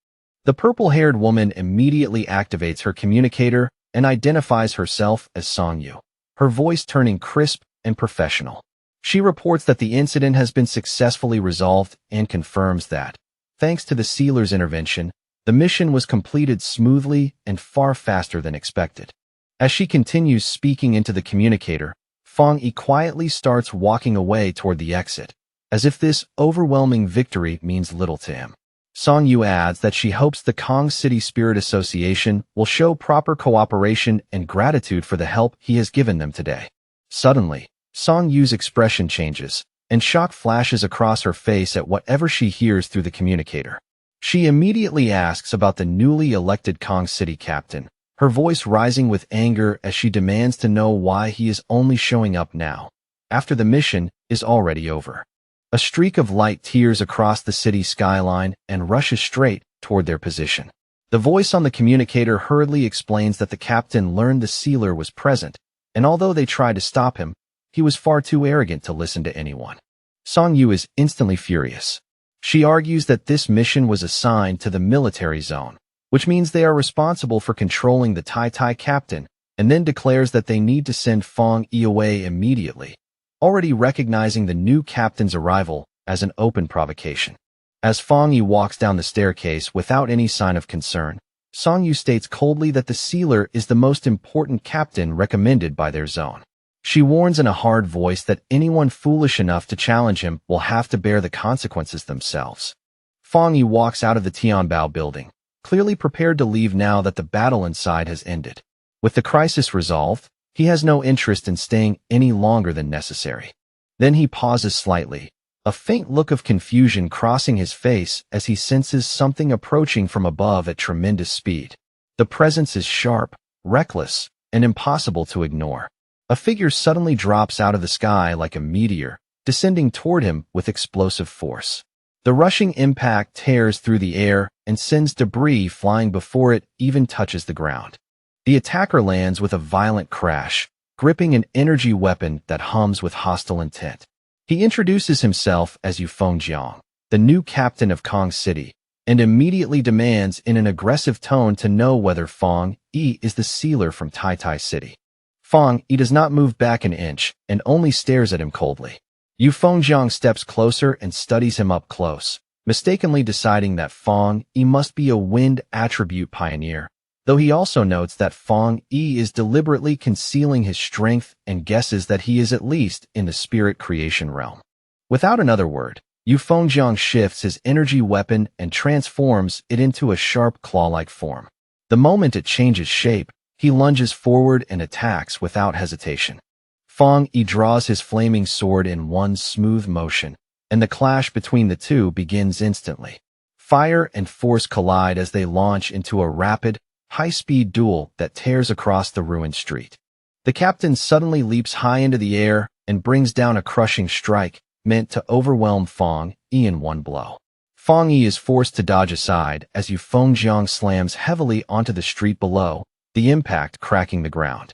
The purple-haired woman immediately activates her communicator and identifies herself as Songyu, her voice turning crisp and professional. She reports that the incident has been successfully resolved and confirms that, thanks to the sealer's intervention, the mission was completed smoothly and far faster than expected. As she continues speaking into the communicator, Fang Yi quietly starts walking away toward the exit, as if this overwhelming victory means little to him. Songyu adds that she hopes the Kong City Spirit Association will show proper cooperation and gratitude for the help he has given them today. Suddenly, Songyu's expression changes, and shock flashes across her face at whatever she hears through the communicator. She immediately asks about the newly elected Kong City captain, her voice rising with anger as she demands to know why he is only showing up now, after the mission is already over. A streak of light tears across the city skyline and rushes straight toward their position. The voice on the communicator hurriedly explains that the captain learned the sealer was present, and although they tried to stop him, he was far too arrogant to listen to anyone. Songyu is instantly furious. She argues that this mission was assigned to the military zone, which means they are responsible for controlling the Tai captain, and then declares that they need to send Fang Yi away immediately, already recognizing the new captain's arrival as an open provocation. As Fang Yi walks down the staircase without any sign of concern, Songyu states coldly that the sealer is the most important captain recommended by their zone. She warns in a hard voice that anyone foolish enough to challenge him will have to bear the consequences themselves. Fang Yi walks out of the Tianbao building, clearly prepared to leave now that the battle inside has ended. With the crisis resolved, he has no interest in staying any longer than necessary. Then he pauses slightly, a faint look of confusion crossing his face as he senses something approaching from above at tremendous speed. The presence is sharp, reckless, and impossible to ignore. A figure suddenly drops out of the sky like a meteor, descending toward him with explosive force. The rushing impact tears through the air and sends debris flying before it even touches the ground. The attacker lands with a violent crash, gripping an energy weapon that hums with hostile intent. He introduces himself as Yu Fengjiang, the new captain of Kong City, and immediately demands in an aggressive tone to know whether Fang Yi is the sealer from Tai City. Fang Yi does not move back an inch and only stares at him coldly. Yu Fengjiang steps closer and studies him up close, mistakenly deciding that Fang Yi must be a wind attribute pioneer, though he also notes that Fang Yi is deliberately concealing his strength and guesses that he is at least in the spirit creation realm. Without another word, Yu Fengjiang shifts his energy weapon and transforms it into a sharp claw-like form. The moment it changes shape, he lunges forward and attacks without hesitation. Fang Yi draws his flaming sword in one smooth motion, and the clash between the two begins instantly. Fire and force collide as they launch into a rapid, high-speed duel that tears across the ruined street. The captain suddenly leaps high into the air and brings down a crushing strike meant to overwhelm Fang Yi in one blow. Fang Yi is forced to dodge aside as Yu Fengjiang slams heavily onto the street below, the impact cracking the ground.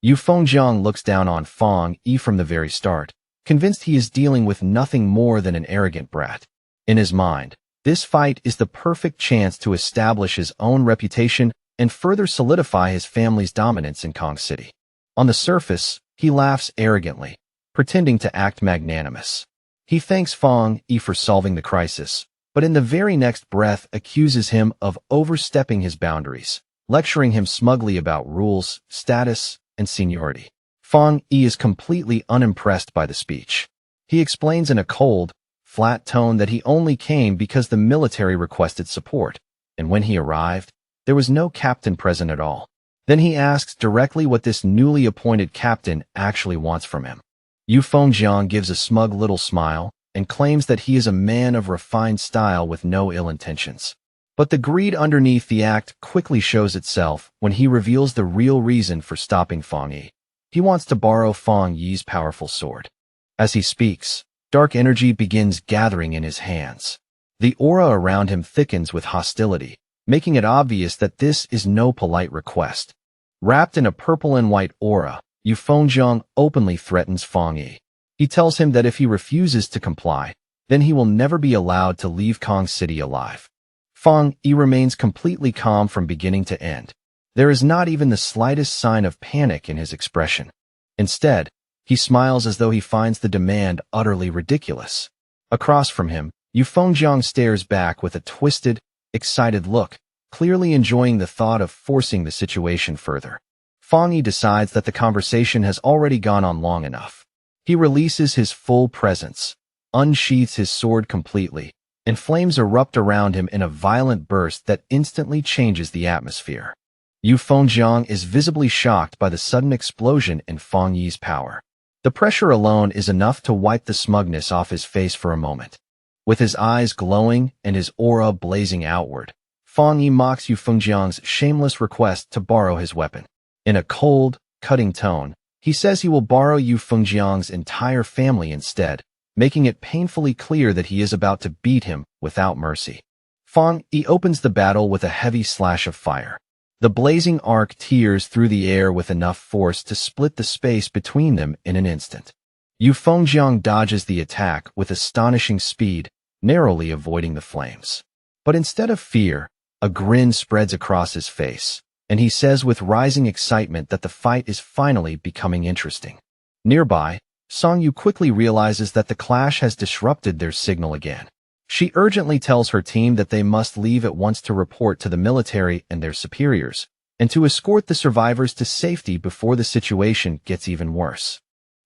Yu Fengjiang looks down on Fang Yi from the very start, convinced he is dealing with nothing more than an arrogant brat. In his mind, this fight is the perfect chance to establish his own reputation and further solidify his family's dominance in Kong City. On the surface, he laughs arrogantly, pretending to act magnanimous. He thanks Fang Yi for solving the crisis, but in the very next breath accuses him of overstepping his boundaries, lecturing him smugly about rules, status, and seniority. Fang Yi is completely unimpressed by the speech. He explains in a cold, flat tone that he only came because the military requested support, and when he arrived, there was no captain present at all. Then he asks directly what this newly appointed captain actually wants from him. Yu Fengjiang gives a smug little smile and claims that he is a man of refined style with no ill intentions. But the greed underneath the act quickly shows itself when he reveals the real reason for stopping Fang Yi. He wants to borrow Fang Yi's powerful sword. As he speaks, dark energy begins gathering in his hands. The aura around him thickens with hostility, making it obvious that this is no polite request. Wrapped in a purple and white aura, Yu Fengjiang openly threatens Fang Yi. He tells him that if he refuses to comply, then he will never be allowed to leave Kong City alive. Fang Yi remains completely calm from beginning to end. There is not even the slightest sign of panic in his expression. Instead, he smiles as though he finds the demand utterly ridiculous. Across from him, Yu Fengjiang stares back with a twisted, excited look, clearly enjoying the thought of forcing the situation further. Fang Yi decides that the conversation has already gone on long enough. He releases his full presence, unsheaths his sword completely, and flames erupt around him in a violent burst that instantly changes the atmosphere. Yu Fengjiang is visibly shocked by the sudden explosion in Fang Yi's power. The pressure alone is enough to wipe the smugness off his face for a moment. With his eyes glowing and his aura blazing outward, Fang Yi mocks Yu Fengjiang's shameless request to borrow his weapon. In a cold, cutting tone, he says he will borrow Yu Fengjiang's entire family instead, making it painfully clear that he is about to beat him without mercy. Fang Yi opens the battle with a heavy slash of fire. The blazing arc tears through the air with enough force to split the space between them in an instant. Yu Fengjiang dodges the attack with astonishing speed, narrowly avoiding the flames. But instead of fear, a grin spreads across his face, and he says with rising excitement that the fight is finally becoming interesting. Nearby, Song Yu quickly realizes that the clash has disrupted their signal again. She urgently tells her team that they must leave at once to report to the military and their superiors, and to escort the survivors to safety before the situation gets even worse.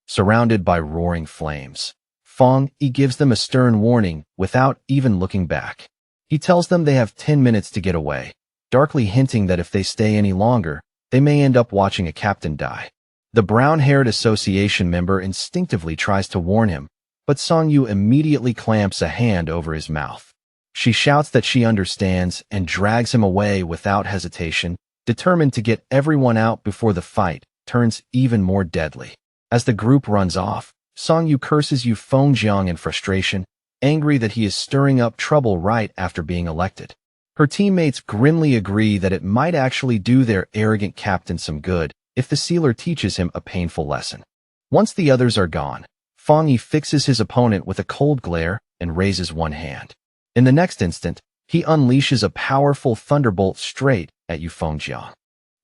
Surrounded by roaring flames, Fang Yi gives them a stern warning without even looking back. He tells them they have 10 minutes to get away, darkly hinting that if they stay any longer, they may end up watching a captain die. The brown-haired association member instinctively tries to warn him, but Song Yu immediately clamps a hand over his mouth. She shouts that she understands and drags him away without hesitation, determined to get everyone out before the fight turns even more deadly. As the group runs off, Song Yu curses Yu Fengjiang in frustration, angry that he is stirring up trouble right after being elected. Her teammates grimly agree that it might actually do their arrogant captain some good if the sealer teaches him a painful lesson. Once the others are gone, Fang Yi fixes his opponent with a cold glare and raises one hand. In the next instant, he unleashes a powerful thunderbolt straight at Yu Fengjiang.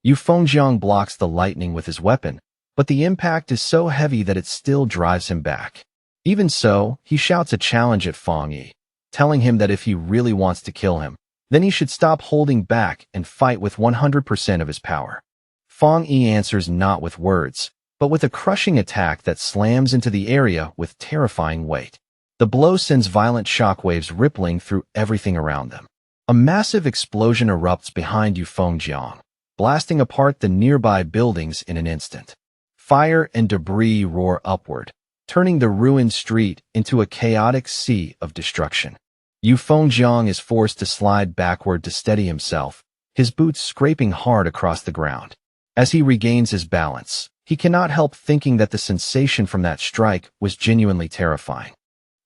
Yu Fengjiang blocks the lightning with his weapon, but the impact is so heavy that it still drives him back. Even so, he shouts a challenge at Fang Yi, telling him that if he really wants to kill him, then he should stop holding back and fight with 100% of his power. Fang Yi answers not with words, but with a crushing attack that slams into the area with terrifying weight. The blow sends violent shockwaves rippling through everything around them. A massive explosion erupts behind Yu Fengjiang, blasting apart the nearby buildings in an instant. Fire and debris roar upward, turning the ruined street into a chaotic sea of destruction. Yu Fengjiang is forced to slide backward to steady himself, his boots scraping hard across the ground. As he regains his balance, he cannot help thinking that the sensation from that strike was genuinely terrifying.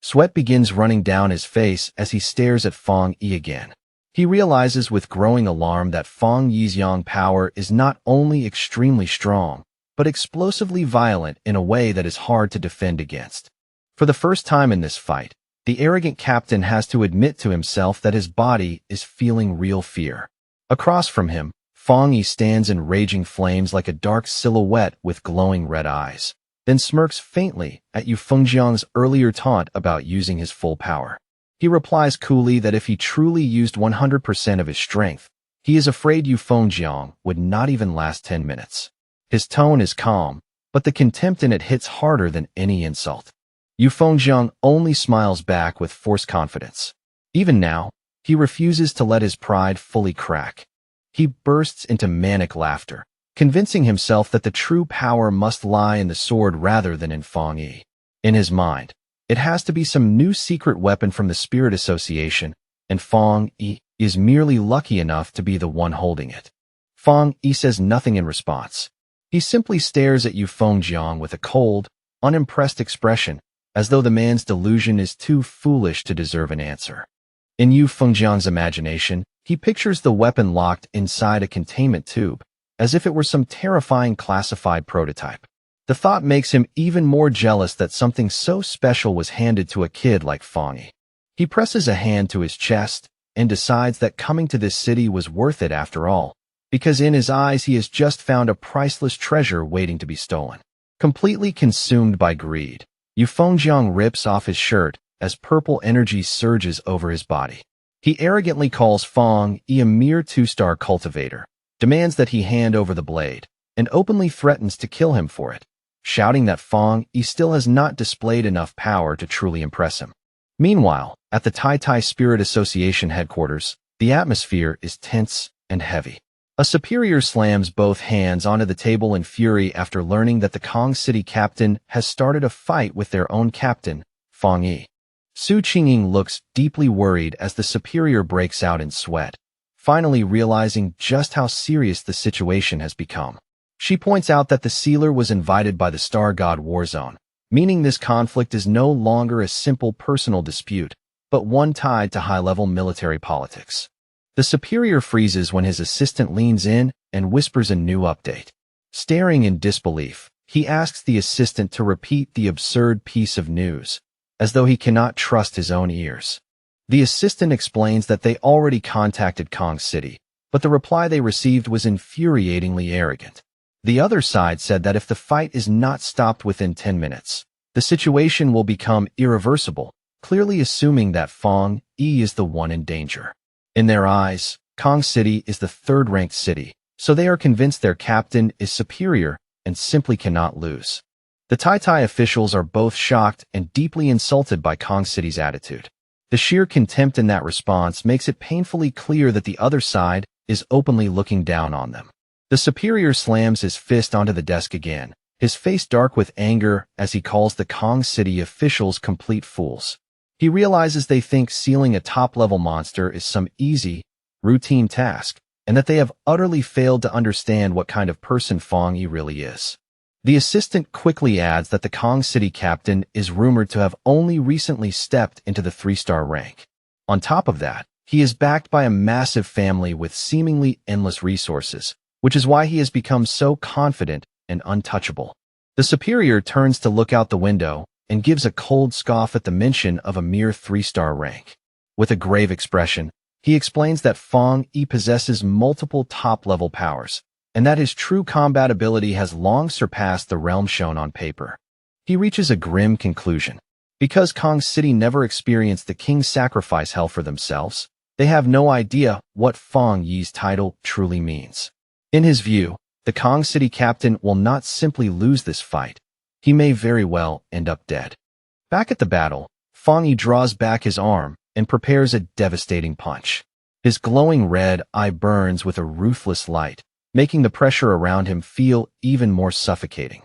Sweat begins running down his face as he stares at Fang Yi again. He realizes with growing alarm that Fang Yi's yang power is not only extremely strong, but explosively violent in a way that is hard to defend against. For the first time in this fight, the arrogant captain has to admit to himself that his body is feeling real fear. Across from him, Fang Yi stands in raging flames like a dark silhouette with glowing red eyes, then smirks faintly at Yu Fengjiang's earlier taunt about using his full power. He replies coolly that if he truly used 100% of his strength, he is afraid Yu Fengjiang would not even last 10 minutes. His tone is calm, but the contempt in it hits harder than any insult. Yu Fengjiang only smiles back with forced confidence. Even now, he refuses to let his pride fully crack. He bursts into manic laughter, convincing himself that the true power must lie in the sword rather than in Fong Yi. In his mind, it has to be some new secret weapon from the Spirit Association, and Fong Yi is merely lucky enough to be the one holding it. Fong Yi says nothing in response. He simply stares at Yu Fengjiang with a cold, unimpressed expression, as though the man's delusion is too foolish to deserve an answer. In Yu Fengjiang's imagination, he pictures the weapon locked inside a containment tube, as if it were some terrifying classified prototype. The thought makes him even more jealous that something so special was handed to a kid like Fong Yi. He presses a hand to his chest and decides that coming to this city was worth it after all, because in his eyes he has just found a priceless treasure waiting to be stolen. Completely consumed by greed, Yu Fengjiang rips off his shirt as purple energy surges over his body. He arrogantly calls Fong Yi a mere two-star cultivator, demands that he hand over the blade, and openly threatens to kill him for it, shouting that Fong Yi still has not displayed enough power to truly impress him. Meanwhile, at the Tai Tai Spirit Association headquarters, the atmosphere is tense and heavy. A superior slams both hands onto the table in fury after learning that the Kong City captain has started a fight with their own captain, Fong Yi. Su Qingying looks deeply worried as the superior breaks out in sweat, finally realizing just how serious the situation has become. She points out that the sealer was invited by the Star God Warzone, meaning this conflict is no longer a simple personal dispute, but one tied to high-level military politics. The superior freezes when his assistant leans in and whispers a new update. Staring in disbelief, he asks the assistant to repeat the absurd piece of news, as though he cannot trust his own ears. The assistant explains that they already contacted Kong City, but the reply they received was infuriatingly arrogant. The other side said that if the fight is not stopped within 10 minutes, the situation will become irreversible, clearly assuming that Fong Yi is the one in danger. In their eyes, Kong City is the third-ranked city, so they are convinced their captain is superior and simply cannot lose. The Tai Tai officials are both shocked and deeply insulted by Kong City's attitude. The sheer contempt in that response makes it painfully clear that the other side is openly looking down on them. The superior slams his fist onto the desk again, his face dark with anger as he calls the Kong City officials complete fools. He realizes they think sealing a top-level monster is some easy, routine task, and that they have utterly failed to understand what kind of person Fong Yi really is. The assistant quickly adds that the Kong City captain is rumored to have only recently stepped into the 3-star rank. On top of that, he is backed by a massive family with seemingly endless resources, which is why he has become so confident and untouchable. The superior turns to look out the window and gives a cold scoff at the mention of a mere 3-star rank. With a grave expression, he explains that Fong Yi possesses multiple top-level powers, and that his true combat ability has long surpassed the realm shown on paper. He reaches a grim conclusion. Because Kong City never experienced the king's sacrifice hell for themselves, they have no idea what Fong Yi's title truly means. In his view, the Kong City captain will not simply lose this fight. He may very well end up dead. Back at the battle, Fong Yi draws back his arm and prepares a devastating punch. His glowing red eye burns with a ruthless light, making the pressure around him feel even more suffocating.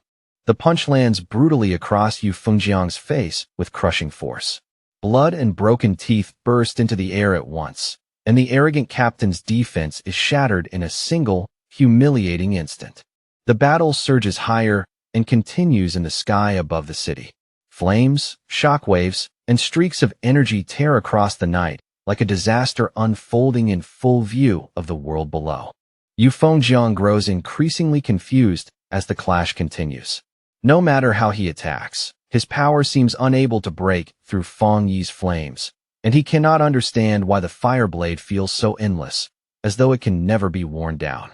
The punch lands brutally across Yu Fengjiang's face with crushing force. Blood and broken teeth burst into the air at once, and the arrogant captain's defense is shattered in a single, humiliating instant. The battle surges higher and continues in the sky above the city. Flames, shockwaves, and streaks of energy tear across the night, like a disaster unfolding in full view of the world below. Yu Fengjiang grows increasingly confused as the clash continues. No matter how he attacks, his power seems unable to break through Fong Yi's flames, and he cannot understand why the fire blade feels so endless, as though it can never be worn down.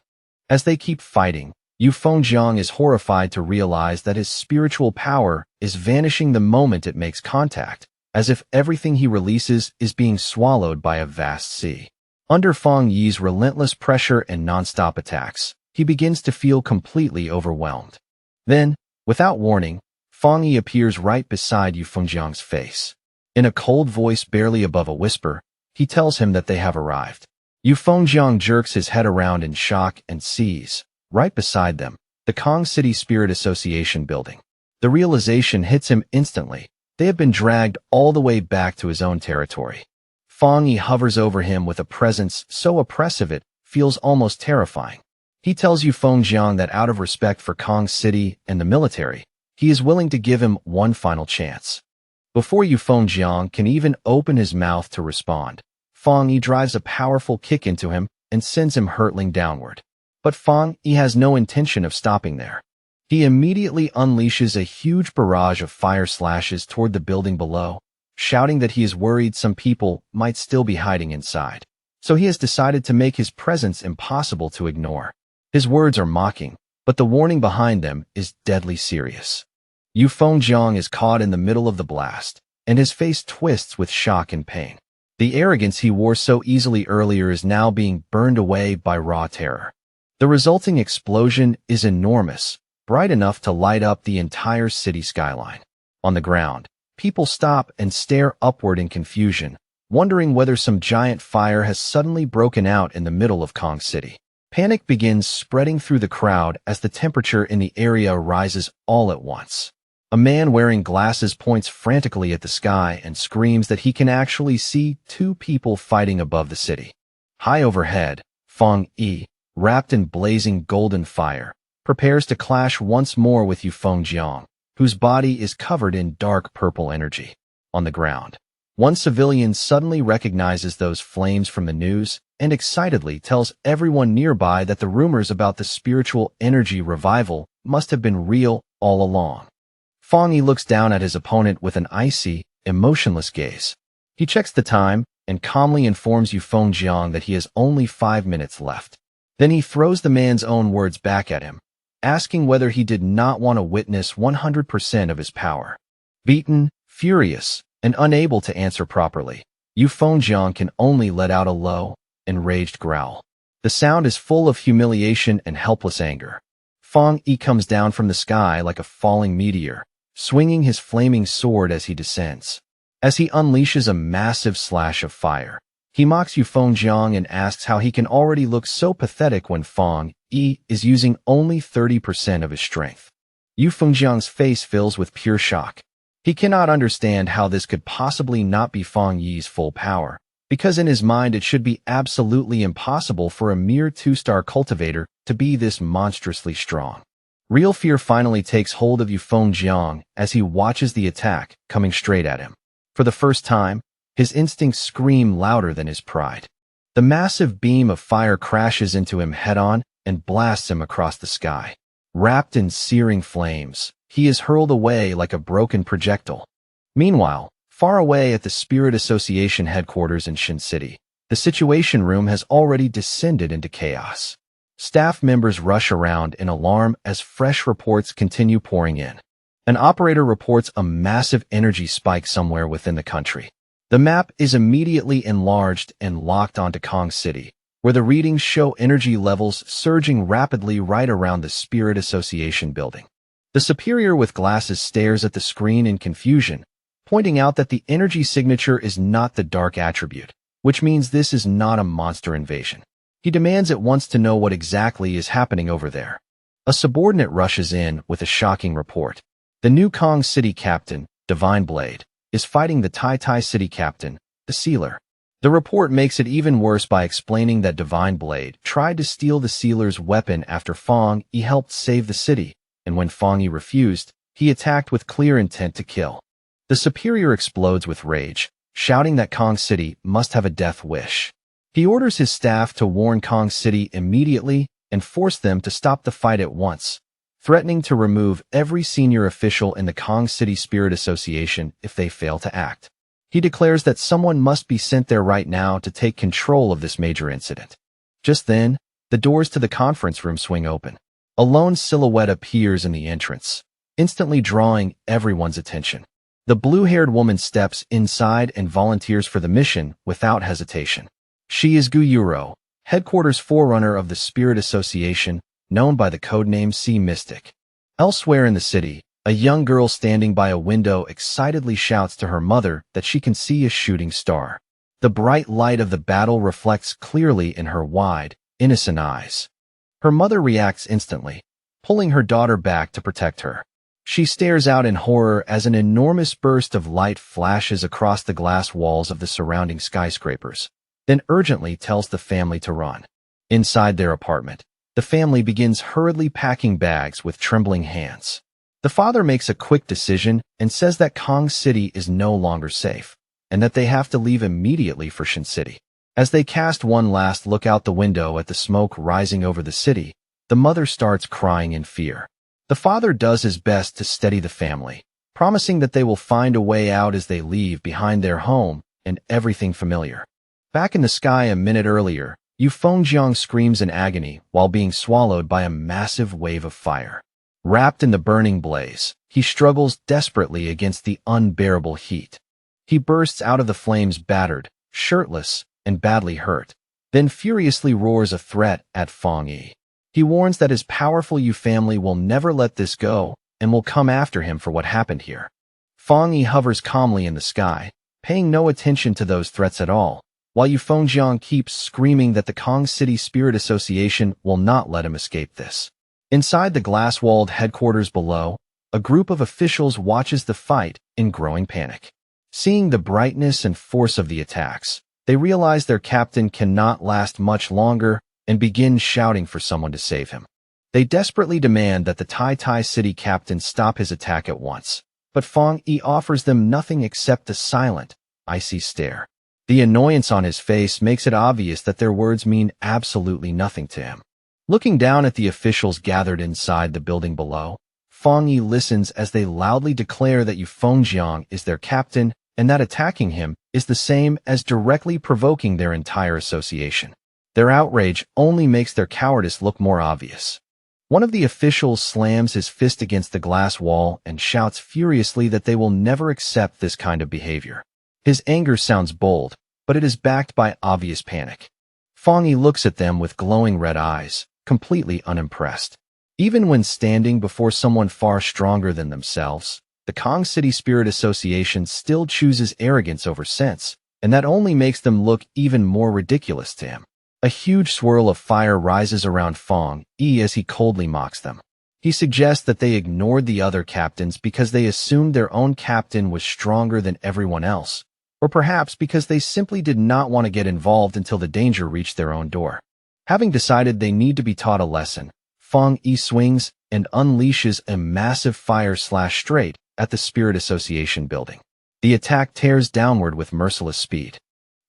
As they keep fighting, Yu Fengjiang is horrified to realize that his spiritual power is vanishing the moment it makes contact, as if everything he releases is being swallowed by a vast sea. Under Fong Yi's relentless pressure and non-stop attacks, he begins to feel completely overwhelmed. Then, without warning, Fong Yi appears right beside Yu Fengjiang's face. In a cold voice barely above a whisper, he tells him that they have arrived. Yu Fengjiang jerks his head around in shock and sees, Right beside them, the Kong City Spirit Association building. The realization hits him instantly. They have been dragged all the way back to his own territory. Fong Yi hovers over him with a presence so oppressive it feels almost terrifying. He tells Yu Fengjiang that out of respect for Kong City and the military, he is willing to give him one final chance. Before Yu Fengjiang can even open his mouth to respond, Fong Yi drives a powerful kick into him and sends him hurtling downward. But Fong Yi has no intention of stopping there. He immediately unleashes a huge barrage of fire slashes toward the building below, shouting that he is worried some people might still be hiding inside. So he has decided to make his presence impossible to ignore. His words are mocking, but the warning behind them is deadly serious. Yu Fengjiang is caught in the middle of the blast, and his face twists with shock and pain. The arrogance he wore so easily earlier is now being burned away by raw terror. The resulting explosion is enormous, bright enough to light up the entire city skyline. On the ground, people stop and stare upward in confusion, wondering whether some giant fire has suddenly broken out in the middle of Kong City. Panic begins spreading through the crowd as the temperature in the area rises all at once. A man wearing glasses points frantically at the sky and screams that he can actually see two people fighting above the city. High overhead, Fong Yi, wrapped in blazing golden fire, prepares to clash once more with Yu Fengjiang, whose body is covered in dark purple energy. On the ground, one civilian suddenly recognizes those flames from the news and excitedly tells everyone nearby that the rumors about the spiritual energy revival must have been real all along. Fong Yi looks down at his opponent with an icy, emotionless gaze. He checks the time and calmly informs Yu Fengjiang that he has only 5 minutes left. Then he throws the man's own words back at him, asking whether he did not want to witness 100% of his power. Beaten, furious, and unable to answer properly, Yu Fengjiang can only let out a low, enraged growl. The sound is full of humiliation and helpless anger. Fong Yi comes down from the sky like a falling meteor, swinging his flaming sword as he descends. As he unleashes a massive slash of fire, he mocks Yu Fengjiang and asks how he can already look so pathetic when Fong Yi is using only 30% of his strength. Yu Fengjiang's face fills with pure shock. He cannot understand how this could possibly not be Fong Yi's full power, because in his mind it should be absolutely impossible for a mere 2-star cultivator to be this monstrously strong. Real fear finally takes hold of Yu Fengjiang as he watches the attack coming straight at him. For the first time, his instincts scream louder than his pride. The massive beam of fire crashes into him head-on and blasts him across the sky. Wrapped in searing flames, he is hurled away like a broken projectile. Meanwhile, far away at the Spirit Association headquarters in Shin City, the Situation Room has already descended into chaos. Staff members rush around in alarm as fresh reports continue pouring in. An operator reports a massive energy spike somewhere within the country. The map is immediately enlarged and locked onto Kong City, where the readings show energy levels surging rapidly right around the Spirit Association building. The superior with glasses stares at the screen in confusion, pointing out that the energy signature is not the dark attribute, which means this is not a monster invasion. He demands at once to know what exactly is happening over there. A subordinate rushes in with a shocking report. The new Kong City captain, Divine Blade, is fighting the Tai Tai City captain, the Sealer. The report makes it even worse by explaining that Divine Blade tried to steal the Sealer's weapon after Fong Yi helped save the city, and when Fong Yi refused, he attacked with clear intent to kill. The superior explodes with rage, shouting that Kong City must have a death wish. He orders his staff to warn Kong City immediately and force them to stop the fight at once, threatening to remove every senior official in the Kong City Spirit Association if they fail to act. He declares that someone must be sent there right now to take control of this major incident. Just then, the doors to the conference room swing open. A lone silhouette appears in the entrance, instantly drawing everyone's attention. The blue-haired woman steps inside and volunteers for the mission without hesitation. She is Gu Yuro, headquarters forerunner of the Spirit Association, known by the codename Sea Mystic. Elsewhere in the city, a young girl standing by a window excitedly shouts to her mother that she can see a shooting star. The bright light of the battle reflects clearly in her wide, innocent eyes. Her mother reacts instantly, pulling her daughter back to protect her. She stares out in horror as an enormous burst of light flashes across the glass walls of the surrounding skyscrapers, then urgently tells the family to run. Inside their apartment, the family begins hurriedly packing bags with trembling hands. The father makes a quick decision and says that Kong City is no longer safe, and that they have to leave immediately for Shin City. As they cast one last look out the window at the smoke rising over the city, the mother starts crying in fear. The father does his best to steady the family, promising that they will find a way out as they leave behind their home and everything familiar. Back in the sky a minute earlier, Yu Fengjiang screams in agony while being swallowed by a massive wave of fire. Wrapped in the burning blaze, he struggles desperately against the unbearable heat. He bursts out of the flames battered, shirtless, and badly hurt, then furiously roars a threat at Feng Yi. He warns that his powerful Yu family will never let this go and will come after him for what happened here. Feng Yi hovers calmly in the sky, paying no attention to those threats at all, while Yu Fengjiang keeps screaming that the Kong City Spirit Association will not let him escape this. Inside the glass-walled headquarters below, a group of officials watches the fight in growing panic. Seeing the brightness and force of the attacks, they realize their captain cannot last much longer and begin shouting for someone to save him. They desperately demand that the Tai City captain stop his attack at once, but Feng Yi offers them nothing except a silent, icy stare. The annoyance on his face makes it obvious that their words mean absolutely nothing to him. Looking down at the officials gathered inside the building below, Feng Yi listens as they loudly declare that Yu Fengjiang is their captain and that attacking him is the same as directly provoking their entire association. Their outrage only makes their cowardice look more obvious. One of the officials slams his fist against the glass wall and shouts furiously that they will never accept this kind of behavior. His anger sounds bold, but it is backed by obvious panic. Feng Yi looks at them with glowing red eyes, completely unimpressed. Even when standing before someone far stronger than themselves, the Kong City Spirit Association still chooses arrogance over sense, and that only makes them look even more ridiculous to him. A huge swirl of fire rises around Feng Yi as he coldly mocks them. He suggests that they ignored the other captains because they assumed their own captain was stronger than everyone else, or perhaps because they simply did not want to get involved until the danger reached their own door. Having decided they need to be taught a lesson, Feng Yi swings and unleashes a massive fire slash straight at the Spirit Association building. The attack tears downward with merciless speed.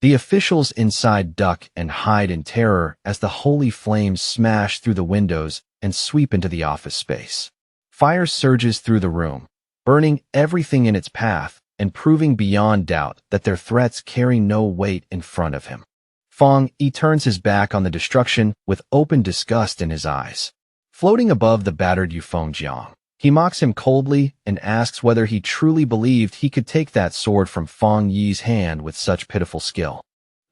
The officials inside duck and hide in terror as the holy flames smash through the windows and sweep into the office space. Fire surges through the room, burning everything in its path and proving beyond doubt that their threats carry no weight in front of him. Feng Yi turns his back on the destruction with open disgust in his eyes. Floating above the battered Yu Fengjiang, he mocks him coldly and asks whether he truly believed he could take that sword from Feng Yi's hand with such pitiful skill.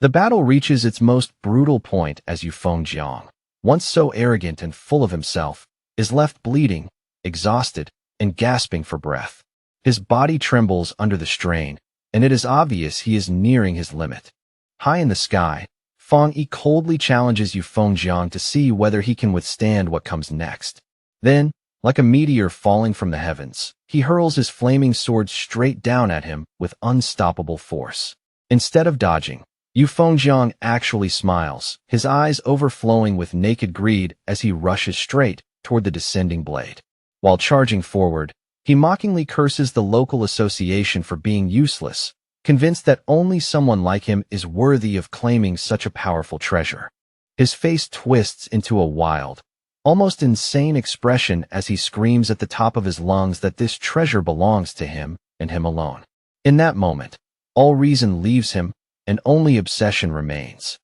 The battle reaches its most brutal point as Yu Fengjiang, once so arrogant and full of himself, is left bleeding, exhausted, and gasping for breath. His body trembles under the strain, and it is obvious he is nearing his limit. High in the sky, Feng Yi coldly challenges Yu Fengjiang to see whether he can withstand what comes next. Then, like a meteor falling from the heavens, he hurls his flaming sword straight down at him with unstoppable force. Instead of dodging, Yu Fengjiang actually smiles, his eyes overflowing with naked greed as he rushes straight toward the descending blade. While charging forward, he mockingly curses the local association for being useless, convinced that only someone like him is worthy of claiming such a powerful treasure. His face twists into a wild, almost insane expression as he screams at the top of his lungs that this treasure belongs to him and him alone. In that moment, all reason leaves him and only obsession remains.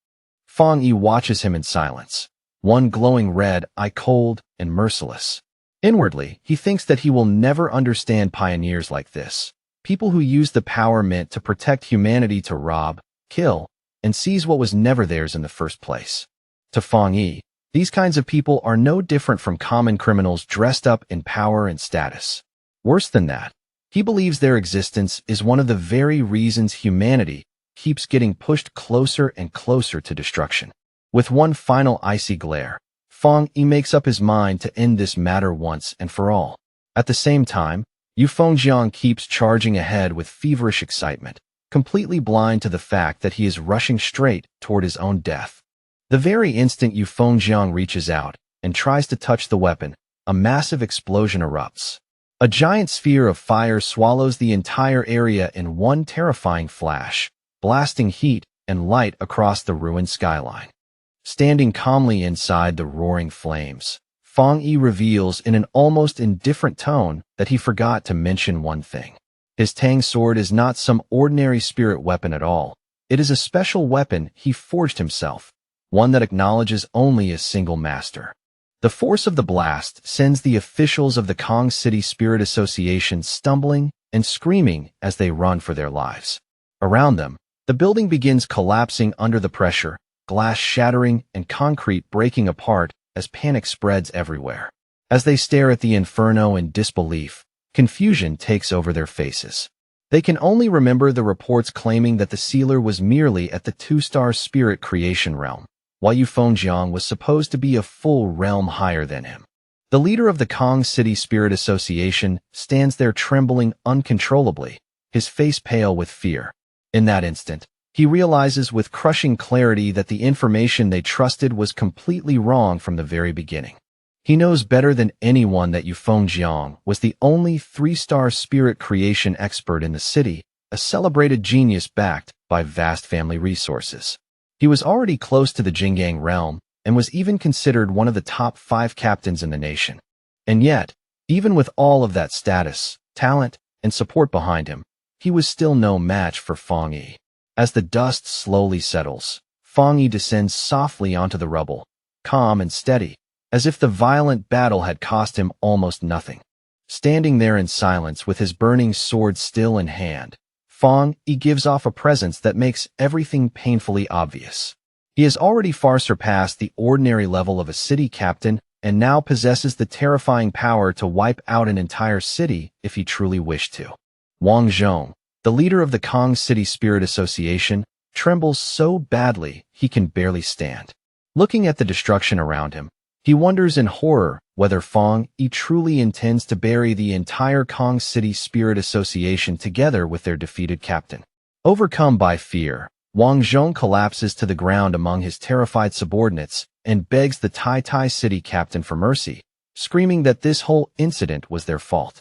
Feng Yi watches him in silence, one glowing red eye cold and merciless. Inwardly, he thinks that he will never understand pioneers like this. People who use the power meant to protect humanity to rob, kill, and seize what was never theirs in the first place. To Feng Yi, these kinds of people are no different from common criminals dressed up in power and status. Worse than that, he believes their existence is one of the very reasons humanity keeps getting pushed closer and closer to destruction. With one final icy glare, Fang Yi makes up his mind to end this matter once and for all. At the same time, Yu Fengjiang keeps charging ahead with feverish excitement, completely blind to the fact that he is rushing straight toward his own death. The very instant Yu Fengjiang reaches out and tries to touch the weapon, a massive explosion erupts. A giant sphere of fire swallows the entire area in one terrifying flash, blasting heat and light across the ruined skyline. Standing calmly inside the roaring flames, Fang Yi reveals in an almost indifferent tone that he forgot to mention one thing. His Tang sword is not some ordinary spirit weapon at all. It is a special weapon he forged himself, one that acknowledges only a single master. The force of the blast sends the officials of the Kong City Spirit Association stumbling and screaming as they run for their lives. Around them, the building begins collapsing under the pressure, glass shattering and concrete breaking apart as panic spreads everywhere. As they stare at the inferno in disbelief, confusion takes over their faces. They can only remember the reports claiming that the sealer was merely at the 2-star spirit creation realm, while Yu Fengjiang was supposed to be a full realm higher than him. The leader of the Kong City Spirit Association stands there trembling uncontrollably, his face pale with fear. In that instant, he realizes with crushing clarity that the information they trusted was completely wrong from the very beginning. He knows better than anyone that Yu Fengjiang was the only 3-star spirit creation expert in the city, a celebrated genius backed by vast family resources. He was already close to the Jinggang realm and was even considered one of the top 5 captains in the nation. And yet, even with all of that status, talent, and support behind him, he was still no match for Fang Yi. As the dust slowly settles, Fang Yi descends softly onto the rubble, calm and steady, as if the violent battle had cost him almost nothing. Standing there in silence with his burning sword still in hand, Fang Yi gives off a presence that makes everything painfully obvious. He has already far surpassed the ordinary level of a city captain and now possesses the terrifying power to wipe out an entire city if he truly wished to. Wang Zhong, the leader of the Kong City Spirit Association, trembles so badly he can barely stand. Looking at the destruction around him, he wonders in horror whether Fang Yi truly intends to bury the entire Kong City Spirit Association together with their defeated captain. Overcome by fear, Wang Zhong collapses to the ground among his terrified subordinates and begs the Tai City captain for mercy, screaming that this whole incident was their fault.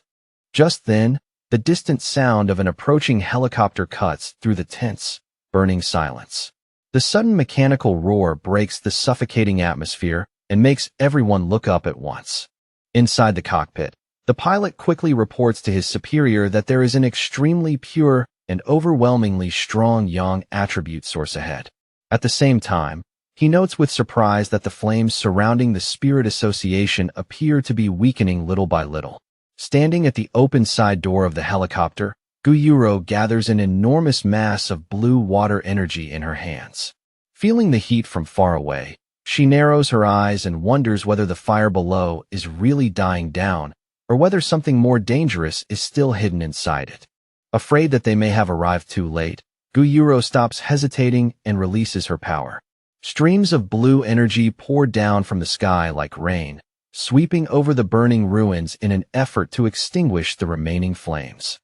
Just then, the distant sound of an approaching helicopter cuts through the tense, burning silence. The sudden mechanical roar breaks the suffocating atmosphere and makes everyone look up at once. Inside the cockpit, the pilot quickly reports to his superior that there is an extremely pure and overwhelmingly strong yang attribute source ahead. At the same time, he notes with surprise that the flames surrounding the Spirit Association appear to be weakening little by little. Standing at the open side door of the helicopter, Guyuro gathers an enormous mass of blue water energy in her hands. Feeling the heat from far away, she narrows her eyes and wonders whether the fire below is really dying down or whether something more dangerous is still hidden inside it. Afraid that they may have arrived too late, Guyuro stops hesitating and releases her power. Streams of blue energy pour down from the sky like rain, sweeping over the burning ruins in an effort to extinguish the remaining flames.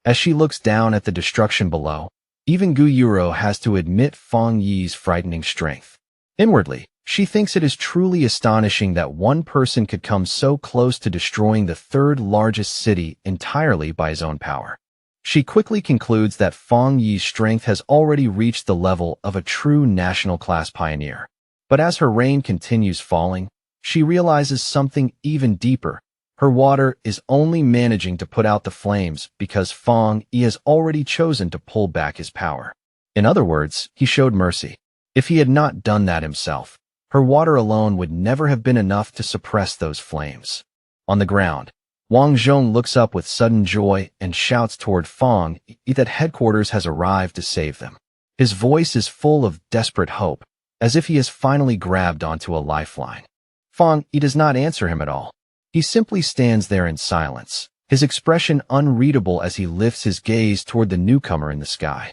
As she looks down at the destruction below, even Guyuro has to admit Fang Yi's frightening strength. Inwardly, she thinks it is truly astonishing that one person could come so close to destroying the 3rd largest city entirely by his own power. She quickly concludes that Fang Yi's strength has already reached the level of a true national-class pioneer. But as her rain continues falling, she realizes something even deeper. Her water is only managing to put out the flames because Fang Yi has already chosen to pull back his power. In other words, he showed mercy. If he had not done that himself, her water alone would never have been enough to suppress those flames. On the ground, Wang Zhong looks up with sudden joy and shouts toward Fang Yi that headquarters has arrived to save them. His voice is full of desperate hope, as if he has finally grabbed onto a lifeline. Fang Yi does not answer him at all. He simply stands there in silence, his expression unreadable as he lifts his gaze toward the newcomer in the sky.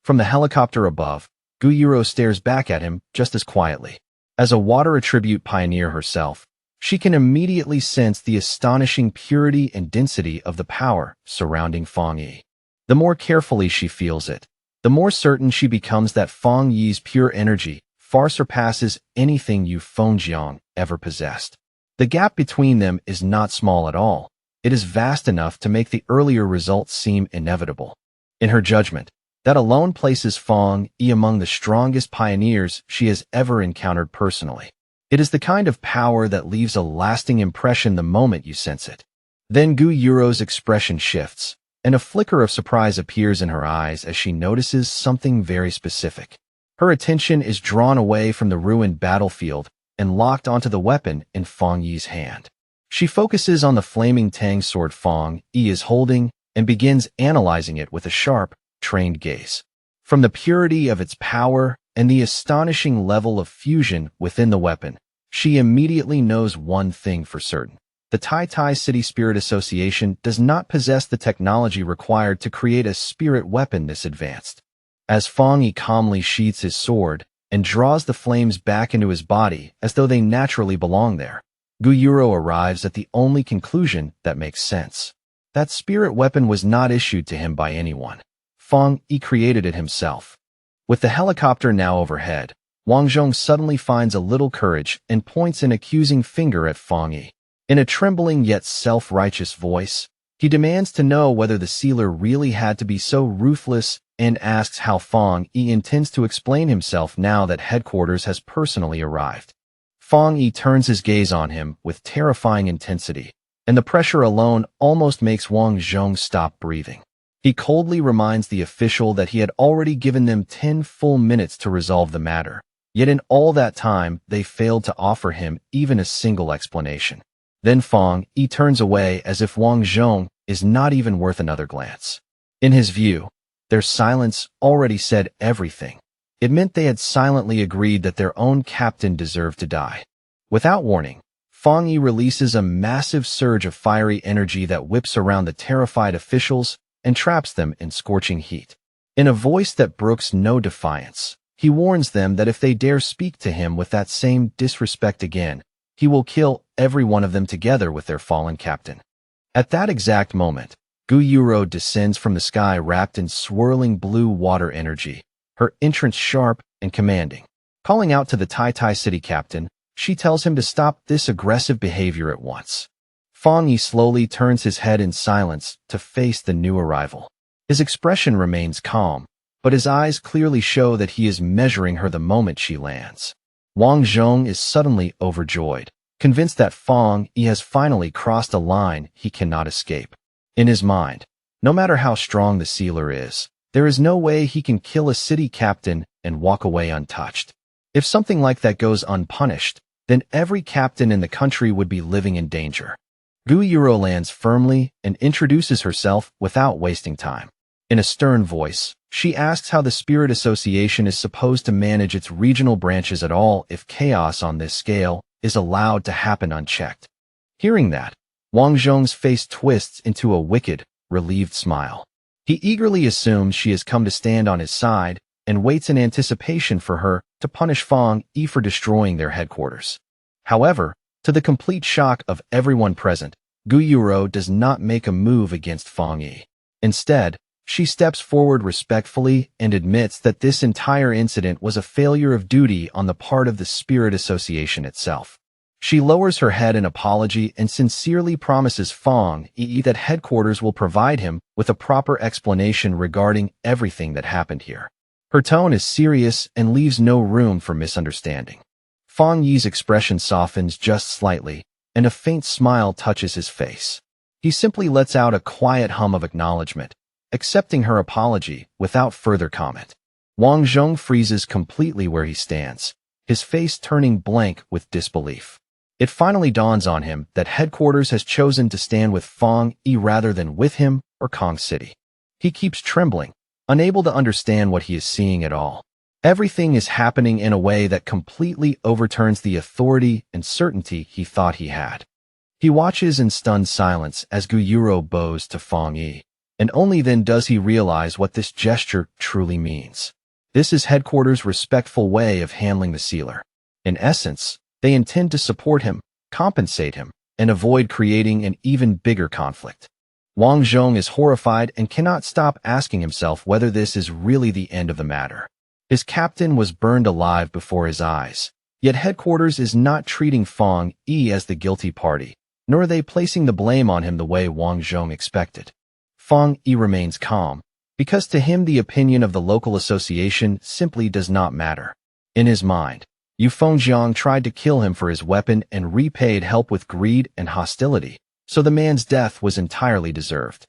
From the helicopter above, Guyuro stares back at him just as quietly. As a water attribute pioneer herself, she can immediately sense the astonishing purity and density of the power surrounding Fang Yi. The more carefully she feels it, the more certain she becomes that Fang Yi's pure energy far surpasses anything Yu Fengjiang ever possessed. The gap between them is not small at all. It is vast enough to make the earlier results seem inevitable. In her judgment, that alone places Fang Yi among the strongest pioneers she has ever encountered personally. It is the kind of power that leaves a lasting impression the moment you sense it. Then Gu Yuro's expression shifts, and a flicker of surprise appears in her eyes as she notices something very specific. Her attention is drawn away from the ruined battlefield and locked onto the weapon in Fang Yi's hand. She focuses on the flaming Tang sword Fang Yi is holding and begins analyzing it with a sharp, trained gaze. From the purity of its power and the astonishing level of fusion within the weapon, she immediately knows one thing for certain. The Tai Tai City Spirit Association does not possess the technology required to create a spirit weapon this advanced. As Fang Yi calmly sheathes his sword and draws the flames back into his body as though they naturally belong there, Gu Yuro arrives at the only conclusion that makes sense. That spirit weapon was not issued to him by anyone. Fang Yi created it himself. With the helicopter now overhead, Wang Zhong suddenly finds a little courage and points an accusing finger at Fang Yi. In a trembling yet self-righteous voice, he demands to know whether the sealer really had to be so ruthless and asks how Fang Yi intends to explain himself now that headquarters has personally arrived. Fang Yi turns his gaze on him with terrifying intensity, and the pressure alone almost makes Wang Zhong stop breathing. He coldly reminds the official that he had already given them 10 full minutes to resolve the matter, yet in all that time they failed to offer him even a single explanation. Then Fang Yi turns away as if Wang Zhong is not even worth another glance. In his view, their silence already said everything. It meant they had silently agreed that their own captain deserved to die. Without warning, Fang Yi releases a massive surge of fiery energy that whips around the terrified officials and traps them in scorching heat. In a voice that brooks no defiance, he warns them that if they dare speak to him with that same disrespect again, he will kill every one of them together with their fallen captain. At that exact moment, Gu Yuro descends from the sky wrapped in swirling blue water energy, her entrance sharp and commanding. Calling out to the Tai Tai City captain, she tells him to stop this aggressive behavior at once. Fang Yi slowly turns his head in silence to face the new arrival. His expression remains calm, but his eyes clearly show that he is measuring her the moment she lands. Wang Zhong is suddenly overjoyed, convinced that Fang Yi has finally crossed a line he cannot escape. In his mind, no matter how strong the sealer is, there is no way he can kill a city captain and walk away untouched. If something like that goes unpunished, then every captain in the country would be living in danger. Gu Yuro lands firmly and introduces herself without wasting time. In a stern voice, she asks how the Spirit Association is supposed to manage its regional branches at all if chaos on this scale is allowed to happen unchecked. Hearing that, Wang Zhong's face twists into a wicked, relieved smile. He eagerly assumes she has come to stand on his side and waits in anticipation for her to punish Fang Yi for destroying their headquarters. However, to the complete shock of everyone present, Gu Yuro does not make a move against Fang Yi. Instead, she steps forward respectfully and admits that this entire incident was a failure of duty on the part of the Spirit Association itself. She lowers her head in apology and sincerely promises Fang Yi that headquarters will provide him with a proper explanation regarding everything that happened here. Her tone is serious and leaves no room for misunderstanding. Fang Yi's expression softens just slightly, and a faint smile touches his face. He simply lets out a quiet hum of acknowledgement, accepting her apology without further comment. Wang Zhong freezes completely where he stands, his face turning blank with disbelief. It finally dawns on him that headquarters has chosen to stand with Fang Yi rather than with him or Kong City. He keeps trembling, unable to understand what he is seeing at all. Everything is happening in a way that completely overturns the authority and certainty he thought he had. He watches in stunned silence as Gu Yuro bows to Fang Yi, and only then does he realize what this gesture truly means. This is headquarters' respectful way of handling the sealer. In essence, they intend to support him, compensate him, and avoid creating an even bigger conflict. Wang Zhong is horrified and cannot stop asking himself whether this is really the end of the matter. His captain was burned alive before his eyes, yet headquarters is not treating Fang Yi as the guilty party, nor are they placing the blame on him the way Wang Zhong expected. Fang Yi remains calm, because to him the opinion of the local association simply does not matter. In his mind, Yu Fengjiang tried to kill him for his weapon and repaid help with greed and hostility, so the man's death was entirely deserved.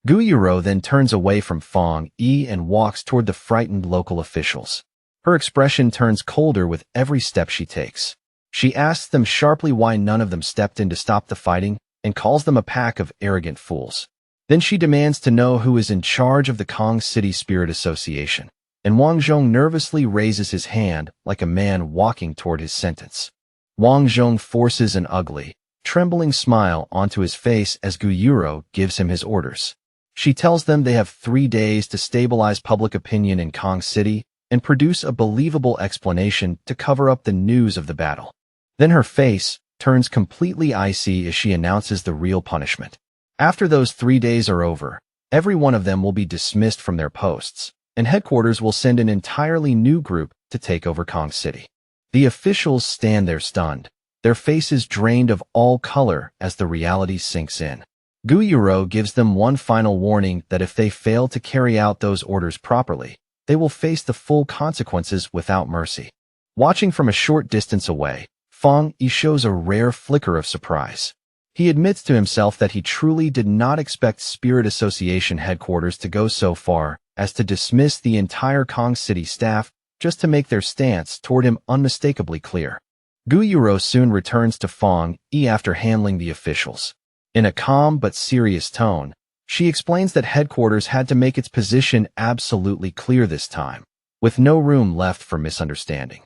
Gu Yuro then turns away from Fang Yi and walks toward the frightened local officials. Her expression turns colder with every step she takes. She asks them sharply why none of them stepped in to stop the fighting and calls them a pack of arrogant fools. Then she demands to know who is in charge of the Kong City Spirit Association, and Wang Zhong nervously raises his hand like a man walking toward his sentence. Wang Zhong forces an ugly, trembling smile onto his face as Gu Yuro gives him his orders. She tells them they have 3 days to stabilize public opinion in Kong City and produce a believable explanation to cover up the news of the battle. Then her face turns completely icy as she announces the real punishment. After those 3 days are over, every one of them will be dismissed from their posts, and headquarters will send an entirely new group to take over Kong City. The officials stand there stunned, their faces drained of all color as the reality sinks in. Gu Yuro gives them one final warning that if they fail to carry out those orders properly, they will face the full consequences without mercy. Watching from a short distance away, Fang Yi shows a rare flicker of surprise. He admits to himself that he truly did not expect Spirit Association headquarters to go so far as to dismiss the entire Kong City staff just to make their stance toward him unmistakably clear. Gu Yuro soon returns to Fang Yi after handling the officials. In a calm but serious tone, she explains that headquarters had to make its position absolutely clear this time, with no room left for misunderstanding.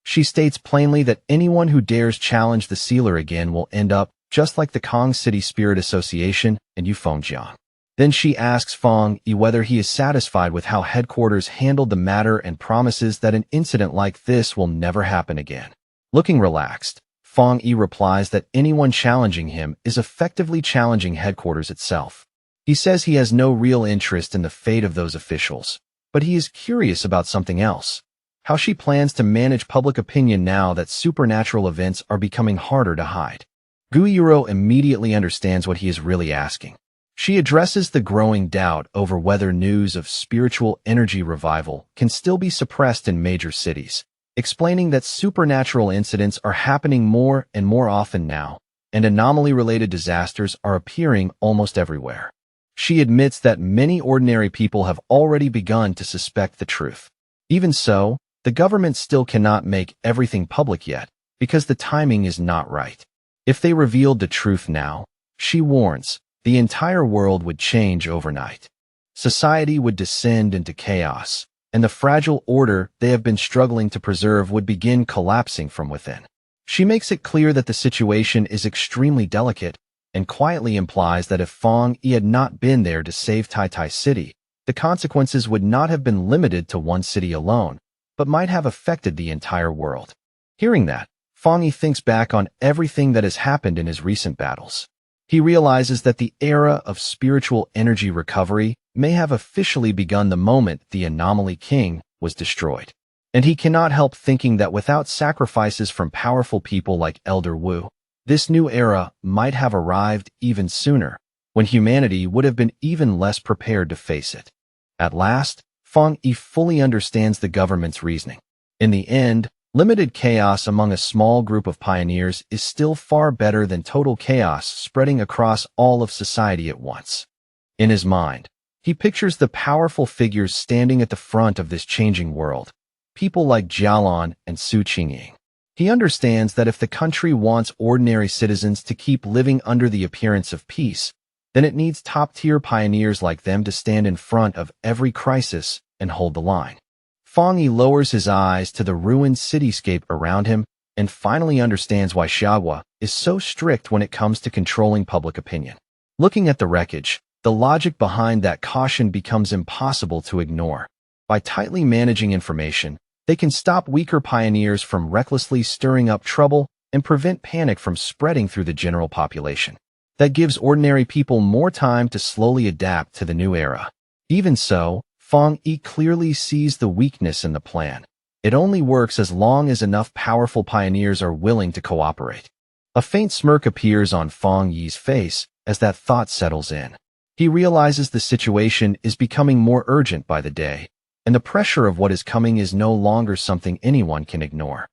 She states plainly that anyone who dares challenge the sealer again will end up just like the Kong City Spirit Association and Yu Fengjiang. Then she asks Fang Yi whether he is satisfied with how headquarters handled the matter and promises that an incident like this will never happen again. Looking relaxed, Fang Yi replies that anyone challenging him is effectively challenging headquarters itself. He says he has no real interest in the fate of those officials, but he is curious about something else: how she plans to manage public opinion now that supernatural events are becoming harder to hide. Gu Yuro immediately understands what he is really asking. She addresses the growing doubt over whether news of spiritual energy revival can still be suppressed in major cities, explaining that supernatural incidents are happening more and more often now, and anomaly-related disasters are appearing almost everywhere. She admits that many ordinary people have already begun to suspect the truth. Even so, the government still cannot make everything public yet, because the timing is not right. If they revealed the truth now, she warns, the entire world would change overnight. Society would descend into chaos, and the fragile order they have been struggling to preserve would begin collapsing from within. She makes it clear that the situation is extremely delicate, and quietly implies that if Fang Yi had not been there to save Tai Tai City, the consequences would not have been limited to one city alone, but might have affected the entire world. Hearing that, Fang Yi thinks back on everything that has happened in his recent battles. He realizes that the era of spiritual energy recovery may have officially begun the moment the Anomaly King was destroyed. And he cannot help thinking that without sacrifices from powerful people like Elder Wu, this new era might have arrived even sooner, when humanity would have been even less prepared to face it. At last, Fang Yi fully understands the government's reasoning. In the end, limited chaos among a small group of pioneers is still far better than total chaos spreading across all of society at once. In his mind, he pictures the powerful figures standing at the front of this changing world, people like Jialan and Su Qingying. He understands that if the country wants ordinary citizens to keep living under the appearance of peace, then it needs top-tier pioneers like them to stand in front of every crisis and hold the line. Fang Yi lowers his eyes to the ruined cityscape around him and finally understands why Xiahua is so strict when it comes to controlling public opinion. Looking at the wreckage, the logic behind that caution becomes impossible to ignore. By tightly managing information, They can stop weaker pioneers from recklessly stirring up trouble and prevent panic from spreading through the general population. That gives ordinary people more time to slowly adapt to the new era. Even so, Fang Yi clearly sees the weakness in the plan. It only works as long as enough powerful pioneers are willing to cooperate. A faint smirk appears on Fang Yi's face as that thought settles in. He realizes the situation is becoming more urgent by the day, and the pressure of what is coming is no longer something anyone can ignore.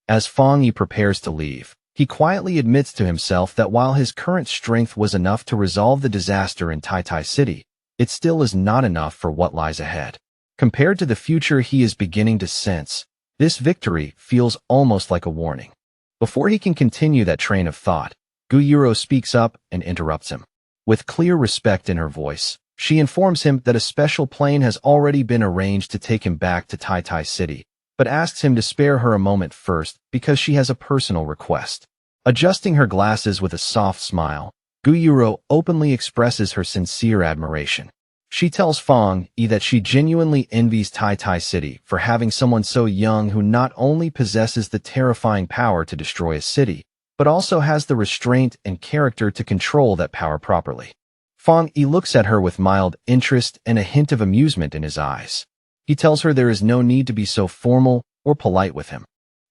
As Fang Yi prepares to leave, he quietly admits to himself that while his current strength was enough to resolve the disaster in Tai City, it still is not enough for what lies ahead. Compared to the future he is beginning to sense, this victory feels almost like a warning. Before he can continue that train of thought, Guyuro speaks up and interrupts him. With clear respect in her voice, she informs him that a special plane has already been arranged to take him back to Tai City, but asks him to spare her a moment first because she has a personal request. Adjusting her glasses with a soft smile, Guyuro openly expresses her sincere admiration. She tells Fang Yi that she genuinely envies Tai City for having someone so young who not only possesses the terrifying power to destroy a city, but also has the restraint and character to control that power properly. Fang Yi looks at her with mild interest and a hint of amusement in his eyes. He tells her there is no need to be so formal or polite with him.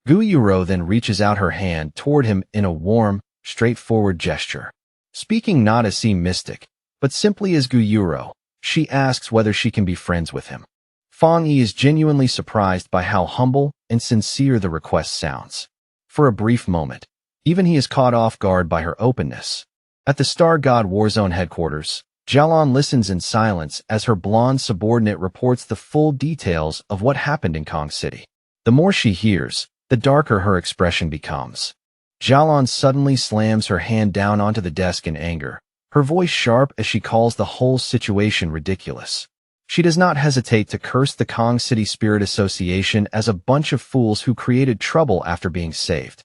Guyuro then reaches out her hand toward him in a warm, straightforward gesture. Speaking not as sea mystic, but simply as Guyuro, she asks whether she can be friends with him. Fang Yi is genuinely surprised by how humble and sincere the request sounds. For a brief moment, even he is caught off guard by her openness. At the Star God Warzone headquarters, Jialon listens in silence as her blonde subordinate reports the full details of what happened in Kong City. The more she hears, the darker her expression becomes. Jialon suddenly slams her hand down onto the desk in anger, her voice sharp as she calls the whole situation ridiculous. She does not hesitate to curse the Kong City Spirit Association as a bunch of fools who created trouble after being saved.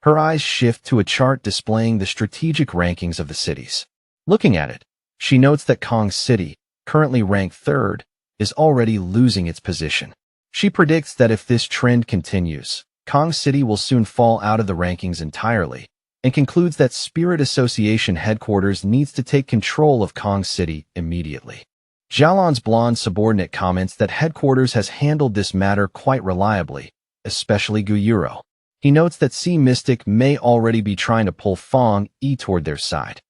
Her eyes shift to a chart displaying the strategic rankings of the cities. Looking at it, she notes that Kong City, currently ranked third, is already losing its position. She predicts that if this trend continues, Kong City will soon fall out of the rankings entirely, and concludes that Spirit Association headquarters needs to take control of Kong City immediately. Jialon's blonde subordinate comments that headquarters has handled this matter quite reliably, especially Guyuro. He notes that Sea Mystic may already be trying to pull Fang Yi toward their side.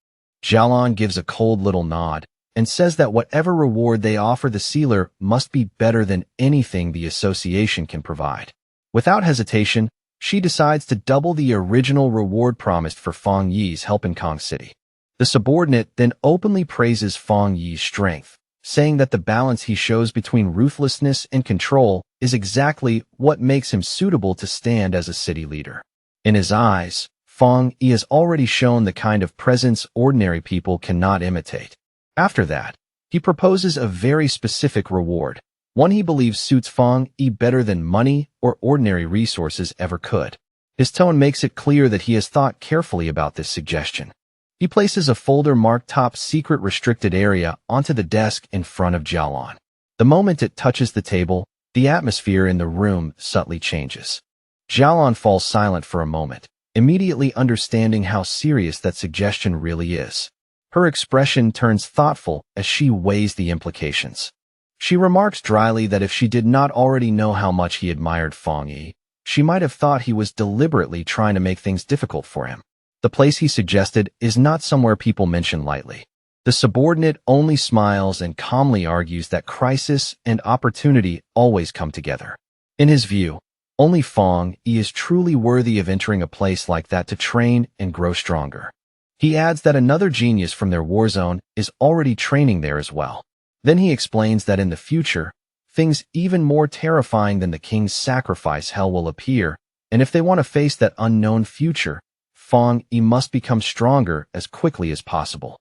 Jialon gives a cold little nod and says that whatever reward they offer the sealer must be better than anything the association can provide. Without hesitation, she decides to double the original reward promised for Fang Yi's help in Kong City. The subordinate then openly praises Fang Yi's strength, saying that the balance he shows between ruthlessness and control is exactly what makes him suitable to stand as a city leader. In his eyes, Fang Yi has already shown the kind of presence ordinary people cannot imitate. After that, he proposes a very specific reward, one he believes suits Fang Yi better than money or ordinary resources ever could. His tone makes it clear that he has thought carefully about this suggestion. He places a folder marked Top Secret Restricted Area onto the desk in front of Jialon. The moment it touches the table, the atmosphere in the room subtly changes. Jialon falls silent for a moment, immediately understanding how serious that suggestion really is. Her expression turns thoughtful as she weighs the implications. She remarks dryly that if she did not already know how much he admired Fang Yi, she might have thought he was deliberately trying to make things difficult for him. The place he suggested is not somewhere people mention lightly. The subordinate only smiles and calmly argues that crisis and opportunity always come together. In his view, only Fang Yi is truly worthy of entering a place like that to train and grow stronger. He adds that another genius from their war zone is already training there as well. Then he explains that in the future, things even more terrifying than the king's sacrifice hell will appear, and if they want to face that unknown future, Fang Yi must become stronger as quickly as possible.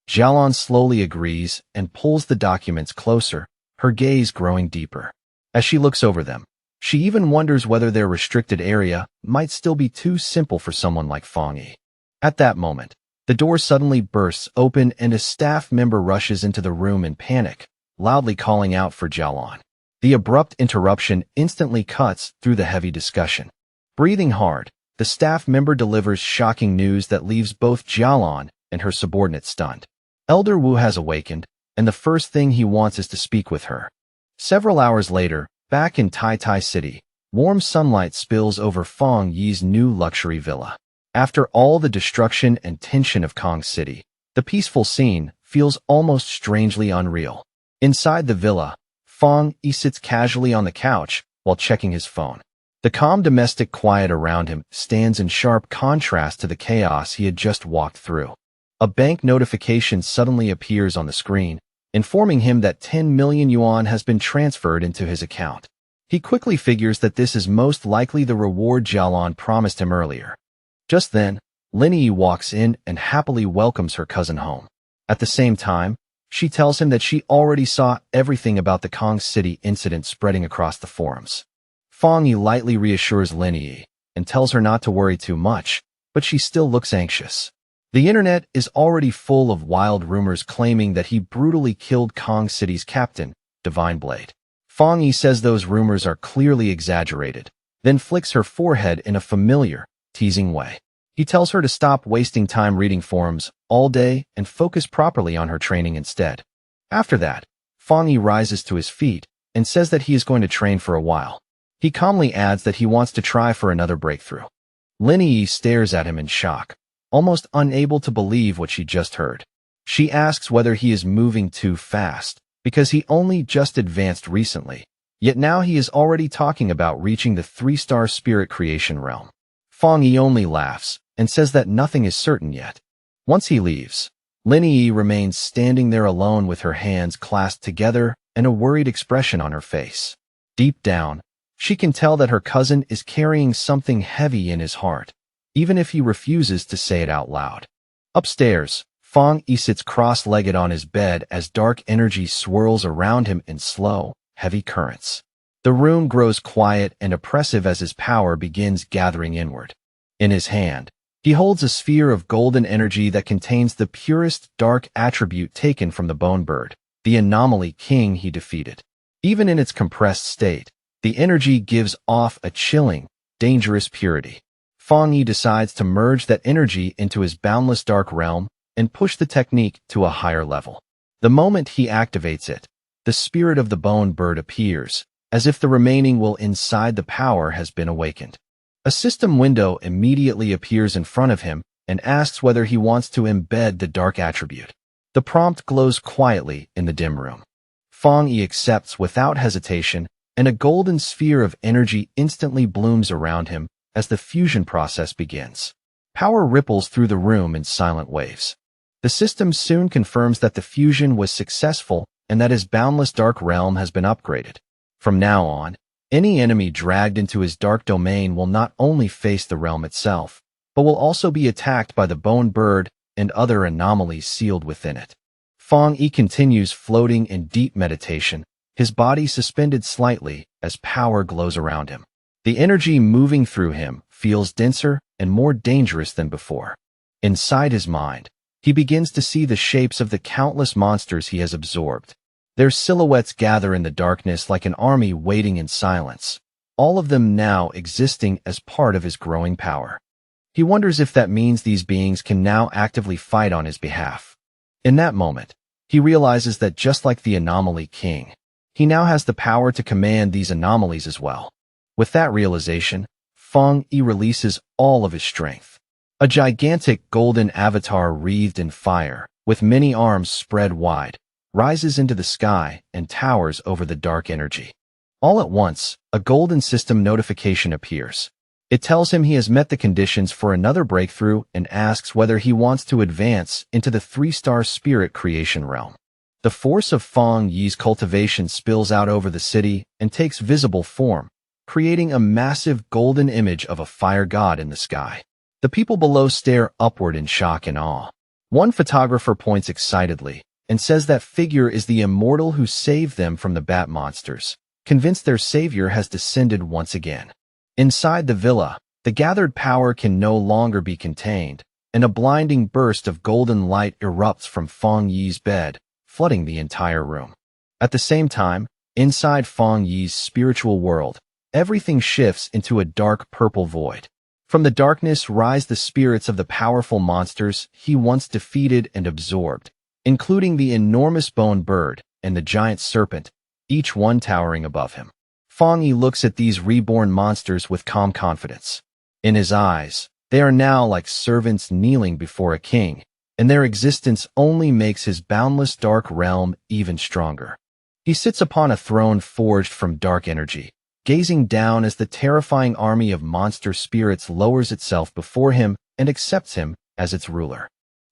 Jialon slowly agrees and pulls the documents closer, her gaze growing deeper. As she looks over them, she even wonders whether their restricted area might still be too simple for someone like Fang Yi. At that moment, the door suddenly bursts open and a staff member rushes into the room in panic, loudly calling out for Jialon. The abrupt interruption instantly cuts through the heavy discussion. Breathing hard, the staff member delivers shocking news that leaves both Jialan and her subordinate stunned. Elder Wu has awakened, and the first thing he wants is to speak with her. Several hours later, back in Tai Tai City, warm sunlight spills over Feng Yi's new luxury villa. After all the destruction and tension of Kong City, the peaceful scene feels almost strangely unreal. Inside the villa, Feng Yi sits casually on the couch while checking his phone. The calm domestic quiet around him stands in sharp contrast to the chaos he had just walked through. A bank notification suddenly appears on the screen, informing him that 10 million yuan has been transferred into his account. He quickly figures that this is most likely the reward Jialan promised him earlier. Just then, Linyi walks in and happily welcomes her cousin home. At the same time, she tells him that she already saw everything about the Kong City incident spreading across the forums. Feng Yi lightly reassures Linyi and tells her not to worry too much, but she still looks anxious. The internet is already full of wild rumors claiming that he brutally killed Kong City's captain, Divine Blade. Feng Yi says those rumors are clearly exaggerated, then flicks her forehead in a familiar, teasing way. He tells her to stop wasting time reading forums all day and focus properly on her training instead. After that, Feng Yi rises to his feet and says that he is going to train for a while. He calmly adds that he wants to try for another breakthrough. Linyi stares at him in shock, almost unable to believe what she just heard. She asks whether he is moving too fast, because he only just advanced recently, yet now he is already talking about reaching the 3-star spirit creation realm. Feng Yi only laughs and says that nothing is certain yet. Once he leaves, Linyi remains standing there alone with her hands clasped together and a worried expression on her face. Deep down, she can tell that her cousin is carrying something heavy in his heart, even if he refuses to say it out loud. Upstairs, Feng Yi sits cross-legged on his bed as dark energy swirls around him in slow, heavy currents. The room grows quiet and oppressive as his power begins gathering inward. In his hand, he holds a sphere of golden energy that contains the purest dark attribute taken from the bone bird, the anomaly king he defeated. Even in its compressed state, the energy gives off a chilling, dangerous purity. Feng Yi decides to merge that energy into his boundless dark realm and push the technique to a higher level. The moment he activates it, the spirit of the bone bird appears, as if the remaining will inside the power has been awakened. A system window immediately appears in front of him and asks whether he wants to embed the dark attribute. The prompt glows quietly in the dim room. Feng Yi accepts without hesitation, and a golden sphere of energy instantly blooms around him as the fusion process begins. Power ripples through the room in silent waves. The system soon confirms that the fusion was successful and that his boundless dark realm has been upgraded. From now on, any enemy dragged into his dark domain will not only face the realm itself, but will also be attacked by the bone bird and other anomalies sealed within it. Feng Yi continues floating in deep meditation, his body suspended slightly as power glows around him. The energy moving through him feels denser and more dangerous than before. Inside his mind, he begins to see the shapes of the countless monsters he has absorbed. Their silhouettes gather in the darkness like an army waiting in silence, all of them now existing as part of his growing power. He wonders if that means these beings can now actively fight on his behalf. In that moment, he realizes that just like the Anomaly King, he now has the power to command these anomalies as well. With that realization, Feng Yi releases all of his strength. A gigantic golden avatar wreathed in fire, with many arms spread wide, rises into the sky and towers over the dark energy. All at once, a golden system notification appears. It tells him he has met the conditions for another breakthrough and asks whether he wants to advance into the 3-star spirit creation realm. The force of Feng Yi's cultivation spills out over the city and takes visible form, creating a massive golden image of a fire god in the sky. The people below stare upward in shock and awe. One photographer points excitedly and says that figure is the immortal who saved them from the bat monsters, convinced their savior has descended once again. Inside the villa, the gathered power can no longer be contained, and a blinding burst of golden light erupts from Feng Yi's bed, flooding the entire room. At the same time, Inside Fong Yi's spiritual world, everything shifts into a dark purple void. From the darkness rise the spirits of the powerful monsters he once defeated and absorbed, including the enormous bone bird and the giant serpent, each one towering above him. Fong Yi looks at these reborn monsters with calm confidence. In his eyes, they are now like servants kneeling before a king, and their existence only makes his boundless dark realm even stronger. He sits upon a throne forged from dark energy, gazing down as the terrifying army of monster spirits lowers itself before him and accepts him as its ruler.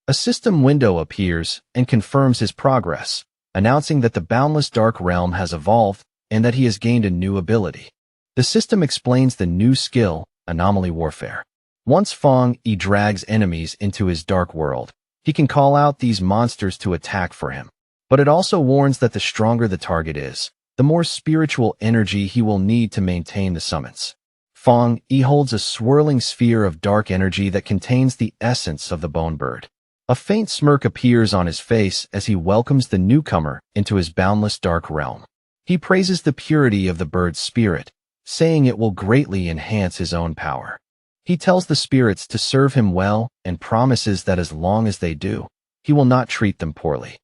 A system window appears and confirms his progress, announcing that the boundless dark realm has evolved and that he has gained a new ability. The system explains the new skill, Anomaly Warfare. Once Fong Yi drags enemies into his dark world, he can call out these monsters to attack for him. But it also warns that the stronger the target is, the more spiritual energy he will need to maintain the summons. Fong Yi holds a swirling sphere of dark energy that contains the essence of the bone bird. A faint smirk appears on his face as he welcomes the newcomer into his boundless dark realm. He praises the purity of the bird's spirit, saying it will greatly enhance his own power. He tells the spirits to serve him well and promises that as long as they do, he will not treat them poorly.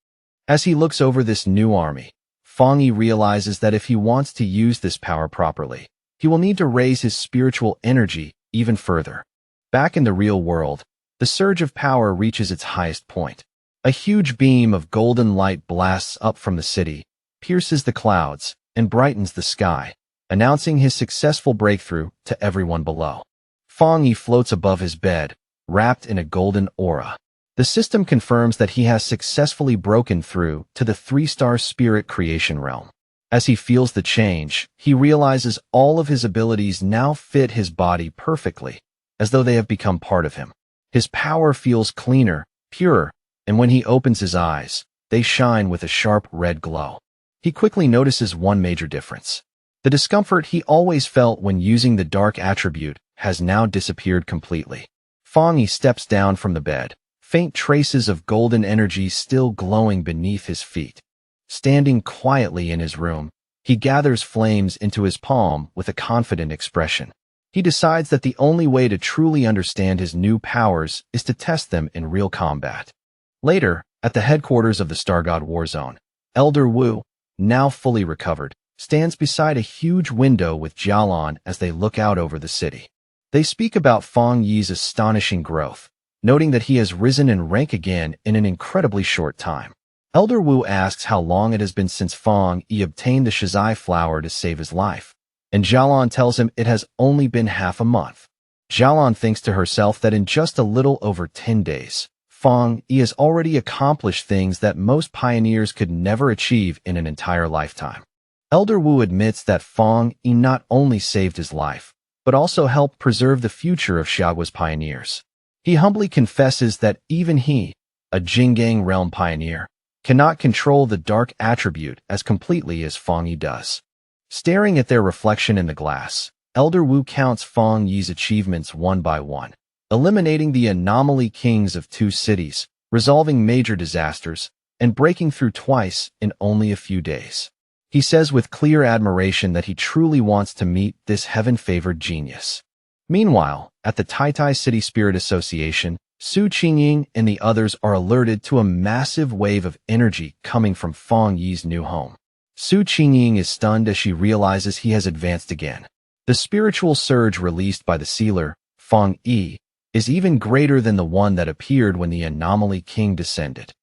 As he looks over this new army, Fong Yi realizes that if he wants to use this power properly, he will need to raise his spiritual energy even further. Back in the real world, the surge of power reaches its highest point. A huge beam of golden light blasts up from the city, pierces the clouds, and brightens the sky, announcing his successful breakthrough to everyone below. Fong Yi floats above his bed, wrapped in a golden aura. The system confirms that he has successfully broken through to the 3-star spirit creation realm. As he feels the change, he realizes all of his abilities now fit his body perfectly, as though they have become part of him. His power feels cleaner, purer, and when he opens his eyes, they shine with a sharp red glow. He quickly notices one major difference. The discomfort he always felt when using the dark attribute has now disappeared completely. Fong Yi steps down from the bed, faint traces of golden energy still glowing beneath his feet. Standing quietly in his room, he gathers flames into his palm with a confident expression. He decides that the only way to truly understand his new powers is to test them in real combat. Later, at the headquarters of the Star God War Zone, Elder Wu, now fully recovered, stands beside a huge window with Jialan as they look out over the city. They speak about Fong Yi's astonishing growth, noting that he has risen in rank again in an incredibly short time. Elder Wu asks how long it has been since Fong Yi obtained the Shizai flower to save his life, and Jialan tells him it has only been half a month. Jialan thinks to herself that in just a little over 10 days, Fong Yi has already accomplished things that most pioneers could never achieve in an entire lifetime. Elder Wu admits that Fong Yi not only saved his life, but also helped preserve the future of Xiaogua's pioneers. He humbly confesses that even he, a Jinggang realm pioneer, cannot control the dark attribute as completely as Fong Yi does. Staring at their reflection in the glass, Elder Wu counts Fong Yi's achievements one by one, eliminating the anomaly kings of 2 cities, resolving major disasters, and breaking through twice in only a few days. He says with clear admiration that he truly wants to meet this heaven-favored genius. Meanwhile, at the Tai City Spirit Association, Su Qingying and the others are alerted to a massive wave of energy coming from Fong Yi's new home. Su Qingying is stunned as she realizes he has advanced again. The spiritual surge released by the sealer, Fong Yi, is even greater than the one that appeared when the Anomaly King descended.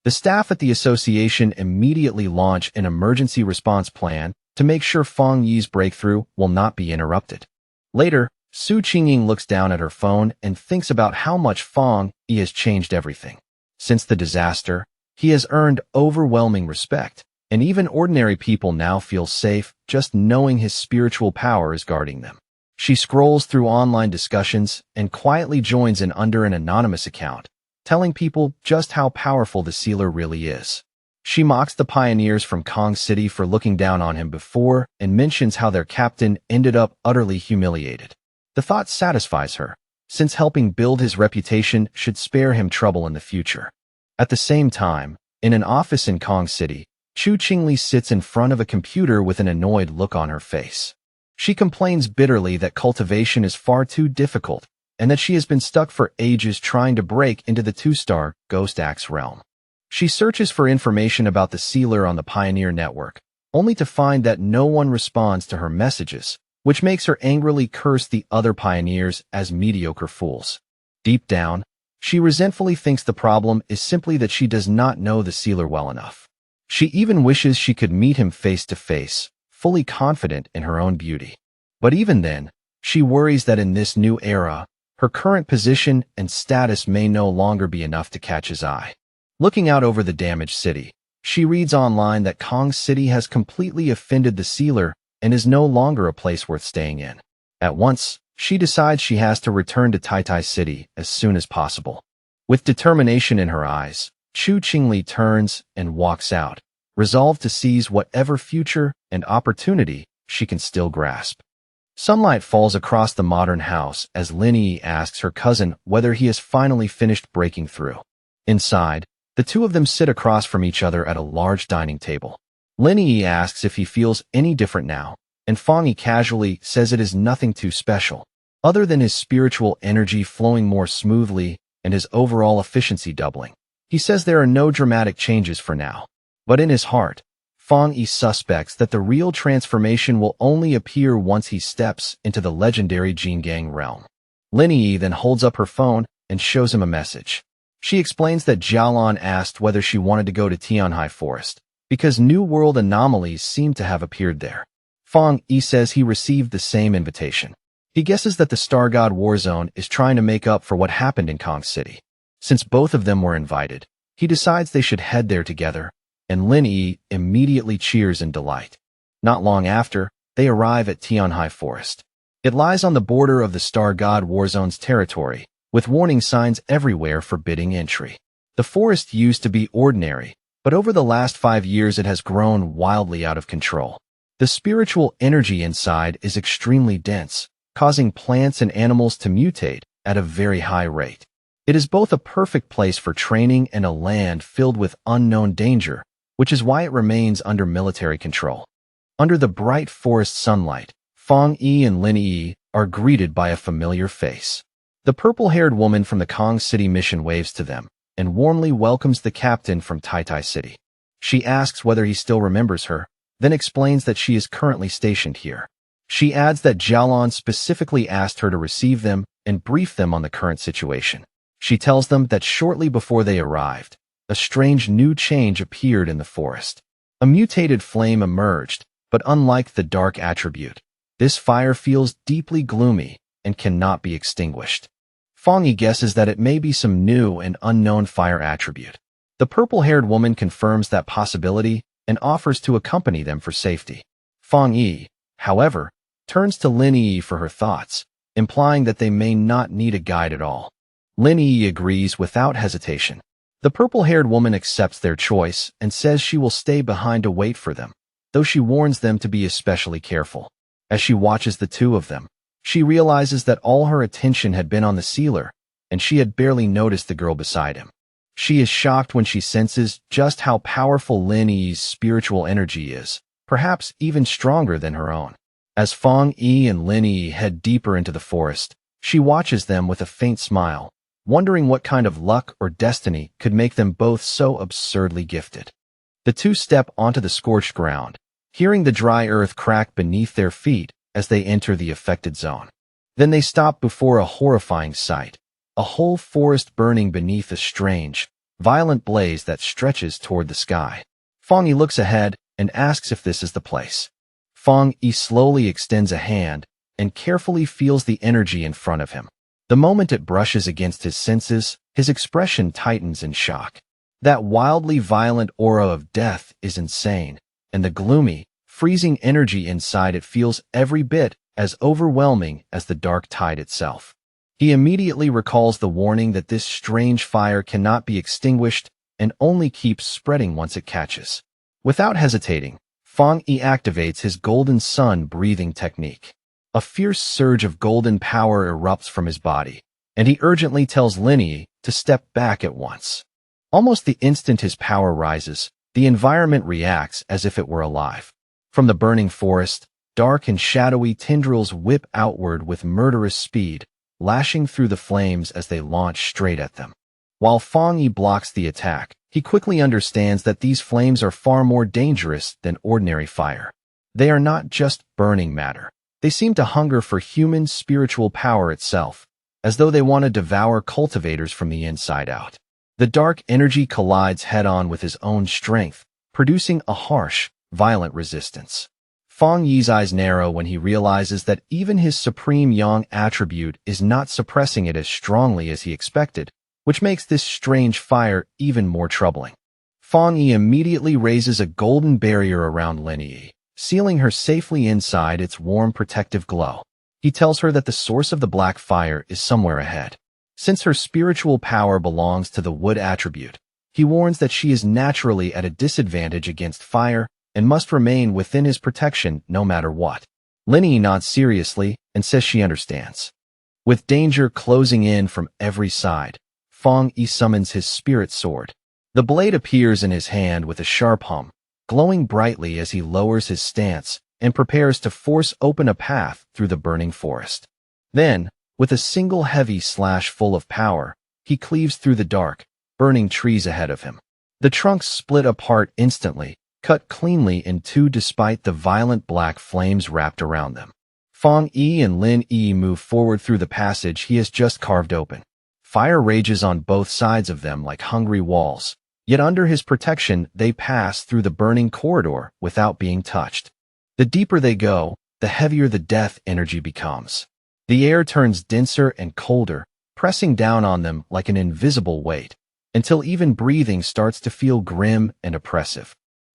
The staff at the association immediately launch an emergency response plan to make sure Fong Yi's breakthrough will not be interrupted. Later, Su Qingying looks down at her phone and thinks about how much Fong Yi has changed everything. Since the disaster, he has earned overwhelming respect, and even ordinary people now feel safe just knowing his spiritual power is guarding them. She scrolls through online discussions and quietly joins in under an anonymous account, telling people just how powerful the sealer really is. She mocks the pioneers from Kong City for looking down on him before and mentions how their captain ended up utterly humiliated. The thought satisfies her, since helping build his reputation should spare him trouble in the future. At the same time, in an office in Kong City, Chu Qingli sits in front of a computer with an annoyed look on her face. She complains bitterly that cultivation is far too difficult and that she has been stuck for ages trying to break into the 2-star Ghost Axe realm. She searches for information about the sealer on the Pioneer network, only to find that no one responds to her messages, which makes her angrily curse the other pioneers as mediocre fools. Deep down, she resentfully thinks the problem is simply that she does not know the sealer well enough. She even wishes she could meet him face to face, fully confident in her own beauty. But even then, she worries that in this new era, her current position and status may no longer be enough to catch his eye. Looking out over the damaged city, she reads online that Kong City has completely offended the sealer and is no longer a place worth staying in. At once, she decides she has to return to Tai City as soon as possible. With determination in her eyes, Chu Qingli turns and walks out, resolved to seize whatever future and opportunity she can still grasp. Sunlight falls across the modern house as Lin Yi asks her cousin whether he has finally finished breaking through. Inside, the two of them sit across from each other at a large dining table. Lin Yi asks if he feels any different now, and Fang Yi casually says it is nothing too special, other than his spiritual energy flowing more smoothly and his overall efficiency doubling. He says there are no dramatic changes for now, but in his heart, Fang Yi suspects that the real transformation will only appear once he steps into the legendary Jingang realm. Lin Yi then holds up her phone and shows him a message. She explains that Jialan asked whether she wanted to go to Tianhai Forest, because New World anomalies seem to have appeared there. Fang Yi says he received the same invitation. He guesses that the Star God Warzone is trying to make up for what happened in Kong City. Since both of them were invited, he decides they should head there together, and Lin Yi immediately cheers in delight. Not long after, they arrive at Tianhai Forest. It lies on the border of the Star God Warzone's territory, with warning signs everywhere forbidding entry. The forest used to be ordinary, but over the last 5 years it has grown wildly out of control. The spiritual energy inside is extremely dense, causing plants and animals to mutate at a very high rate. It is both a perfect place for training and a land filled with unknown danger, which is why it remains under military control. Under the bright forest sunlight, Fang Yi and Lin Yi are greeted by a familiar face. The purple-haired woman from the Kong City mission waves to them and warmly welcomes the captain from Tai City. She asks whether he still remembers her, then explains that she is currently stationed here. She adds that Jialan specifically asked her to receive them and brief them on the current situation. She tells them that shortly before they arrived, a strange new change appeared in the forest. A mutated flame emerged, but unlike the dark attribute, this fire feels deeply gloomy and cannot be extinguished. Fang Yi guesses that it may be some new and unknown fire attribute. The purple-haired woman confirms that possibility and offers to accompany them for safety. Fang Yi, however, turns to Lin Yi for her thoughts, implying that they may not need a guide at all. Lin Yi agrees without hesitation. The purple-haired woman accepts their choice and says she will stay behind to wait for them, though she warns them to be especially careful. As she watches the two of them, she realizes that all her attention had been on the sealer, and she had barely noticed the girl beside him. She is shocked when she senses just how powerful Lin Yi's spiritual energy is, perhaps even stronger than her own. As Fang Yi and Lin Yi head deeper into the forest, she watches them with a faint smile, wondering what kind of luck or destiny could make them both so absurdly gifted. The two step onto the scorched ground, hearing the dry earth crack beneath their feet as they enter the affected zone. Then they stop before a horrifying sight, a whole forest burning beneath a strange, violent blaze that stretches toward the sky. Fang Yi looks ahead and asks if this is the place. Fang Yi slowly extends a hand and carefully feels the energy in front of him. The moment it brushes against his senses, his expression tightens in shock. That wildly violent aura of death is insane, and the gloomy, freezing energy inside it feels every bit as overwhelming as the dark tide itself. He immediately recalls the warning that this strange fire cannot be extinguished and only keeps spreading once it catches. Without hesitating, Fang Yi activates his golden sun breathing technique. A fierce surge of golden power erupts from his body, and he urgently tells Lin Yi to step back at once. Almost the instant his power rises, The environment reacts as if it were alive. From the burning forest, dark and shadowy tendrils whip outward with murderous speed, lashing through the flames as they launch straight at them. While Fang Yi blocks the attack, he quickly understands that these flames are far more dangerous than ordinary fire. They are not just burning matter. They seem to hunger for human spiritual power itself, as though they want to devour cultivators from the inside out. The dark energy collides head-on with his own strength, producing a harsh, violent resistance. Fang Yi's eyes narrow when he realizes that even his supreme yang attribute is not suppressing it as strongly as he expected, which makes this strange fire even more troubling. Fang Yi immediately raises a golden barrier around Lin Yi, sealing her safely inside its warm protective glow. He tells her that the source of the black fire is somewhere ahead. Since her spiritual power belongs to the wood attribute, he warns that she is naturally at a disadvantage against fire and must remain within his protection no matter what. Lin Yi nods seriously and says she understands. With danger closing in from every side, Fang Yi summons his spirit sword. The blade appears in his hand with a sharp hum, glowing brightly as he lowers his stance and prepares to force open a path through the burning forest. Then, with a single heavy slash full of power, he cleaves through the dark, burning trees ahead of him. The trunks split apart instantly, cut cleanly in two despite the violent black flames wrapped around them. Fang Yi and Lin Yi move forward through the passage he has just carved open. Fire rages on both sides of them like hungry walls, yet under his protection they pass through the burning corridor without being touched. The deeper they go, the heavier the death energy becomes. The air turns denser and colder, pressing down on them like an invisible weight, until even breathing starts to feel grim and oppressive.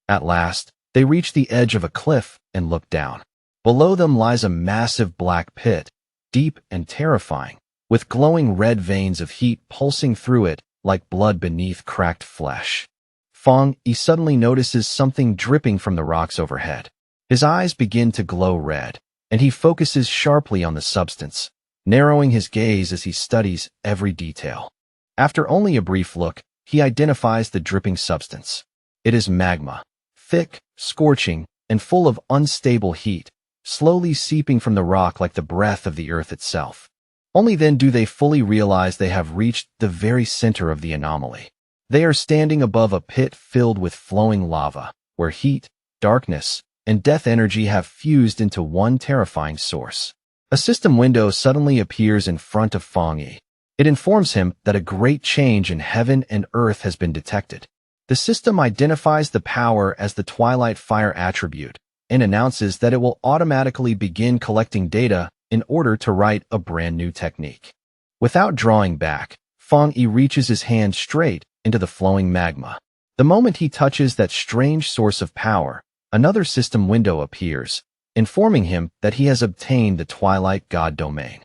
At last, they reach the edge of a cliff and look down. Below them lies a massive black pit, deep and terrifying, with glowing red veins of heat pulsing through it like blood beneath cracked flesh. Fang Yi suddenly notices something dripping from the rocks overhead. His eyes begin to glow red, and he focuses sharply on the substance, narrowing his gaze as he studies every detail. After only a brief look, he identifies the dripping substance. It is magma, thick, scorching, and full of unstable heat, slowly seeping from the rock like the breath of the earth itself. Only then do they fully realize they have reached the very center of the anomaly. They are standing above a pit filled with flowing lava, where heat, darkness, and death energy have fused into one terrifying source. A system window suddenly appears in front of Fang Yi. It informs him that a great change in heaven and earth has been detected. The system identifies the power as the Twilight Fire attribute and announces that it will automatically begin collecting data in order to write a brand new technique. Without drawing back, Fang Yi reaches his hand straight into the flowing magma. The moment he touches that strange source of power, another system window appears, informing him that he has obtained the Twilight God domain.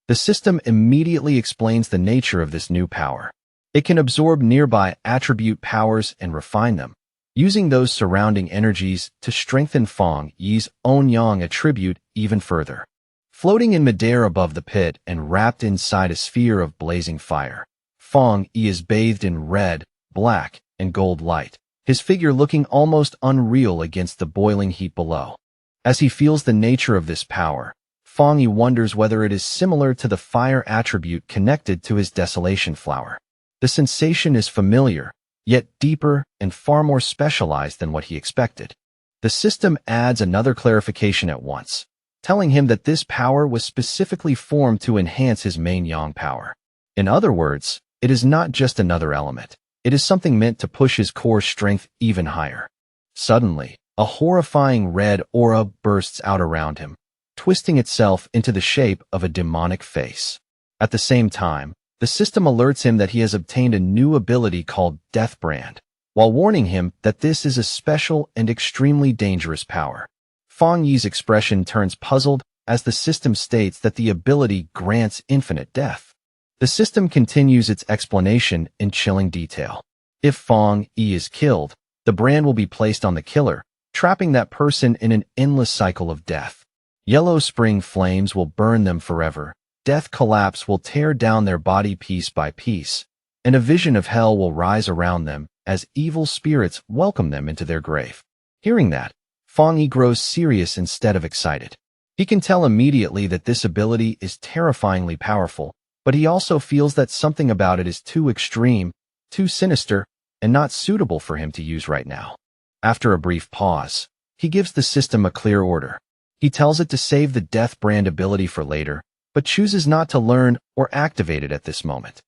The system immediately explains the nature of this new power. It can absorb nearby attribute powers and refine them, using those surrounding energies to strengthen Fang Yi's own yang attribute even further. Floating in midair above the pit and wrapped inside a sphere of blazing fire, Fang Yi is bathed in red, black, and gold light, his figure looking almost unreal against the boiling heat below. As he feels the nature of this power, Fang Yi wonders whether it is similar to the fire attribute connected to his desolation flower. The sensation is familiar, yet deeper and far more specialized than what he expected. The system adds another clarification at once, telling him that this power was specifically formed to enhance his main yang power. In other words, it is not just another element. It is something meant to push his core strength even higher. Suddenly, a horrifying red aura bursts out around him, twisting itself into the shape of a demonic face. At the same time, the system alerts him that he has obtained a new ability called Death Brand, while warning him that this is a special and extremely dangerous power. Fang Yi's expression turns puzzled as the system states that the ability grants infinite death. The system continues its explanation in chilling detail. If Fang Yi is killed, the brand will be placed on the killer, trapping that person in an endless cycle of death. Yellow spring flames will burn them forever, death collapse will tear down their body piece by piece, and a vision of hell will rise around them, as evil spirits welcome them into their grave. Hearing that, Fang Yi grows serious instead of excited. He can tell immediately that this ability is terrifyingly powerful, but he also feels that something about it is too extreme, too sinister, and not suitable for him to use right now. After a brief pause, he gives the system a clear order. He tells it to save the Death Brand ability for later, but chooses not to learn or activate it at this moment.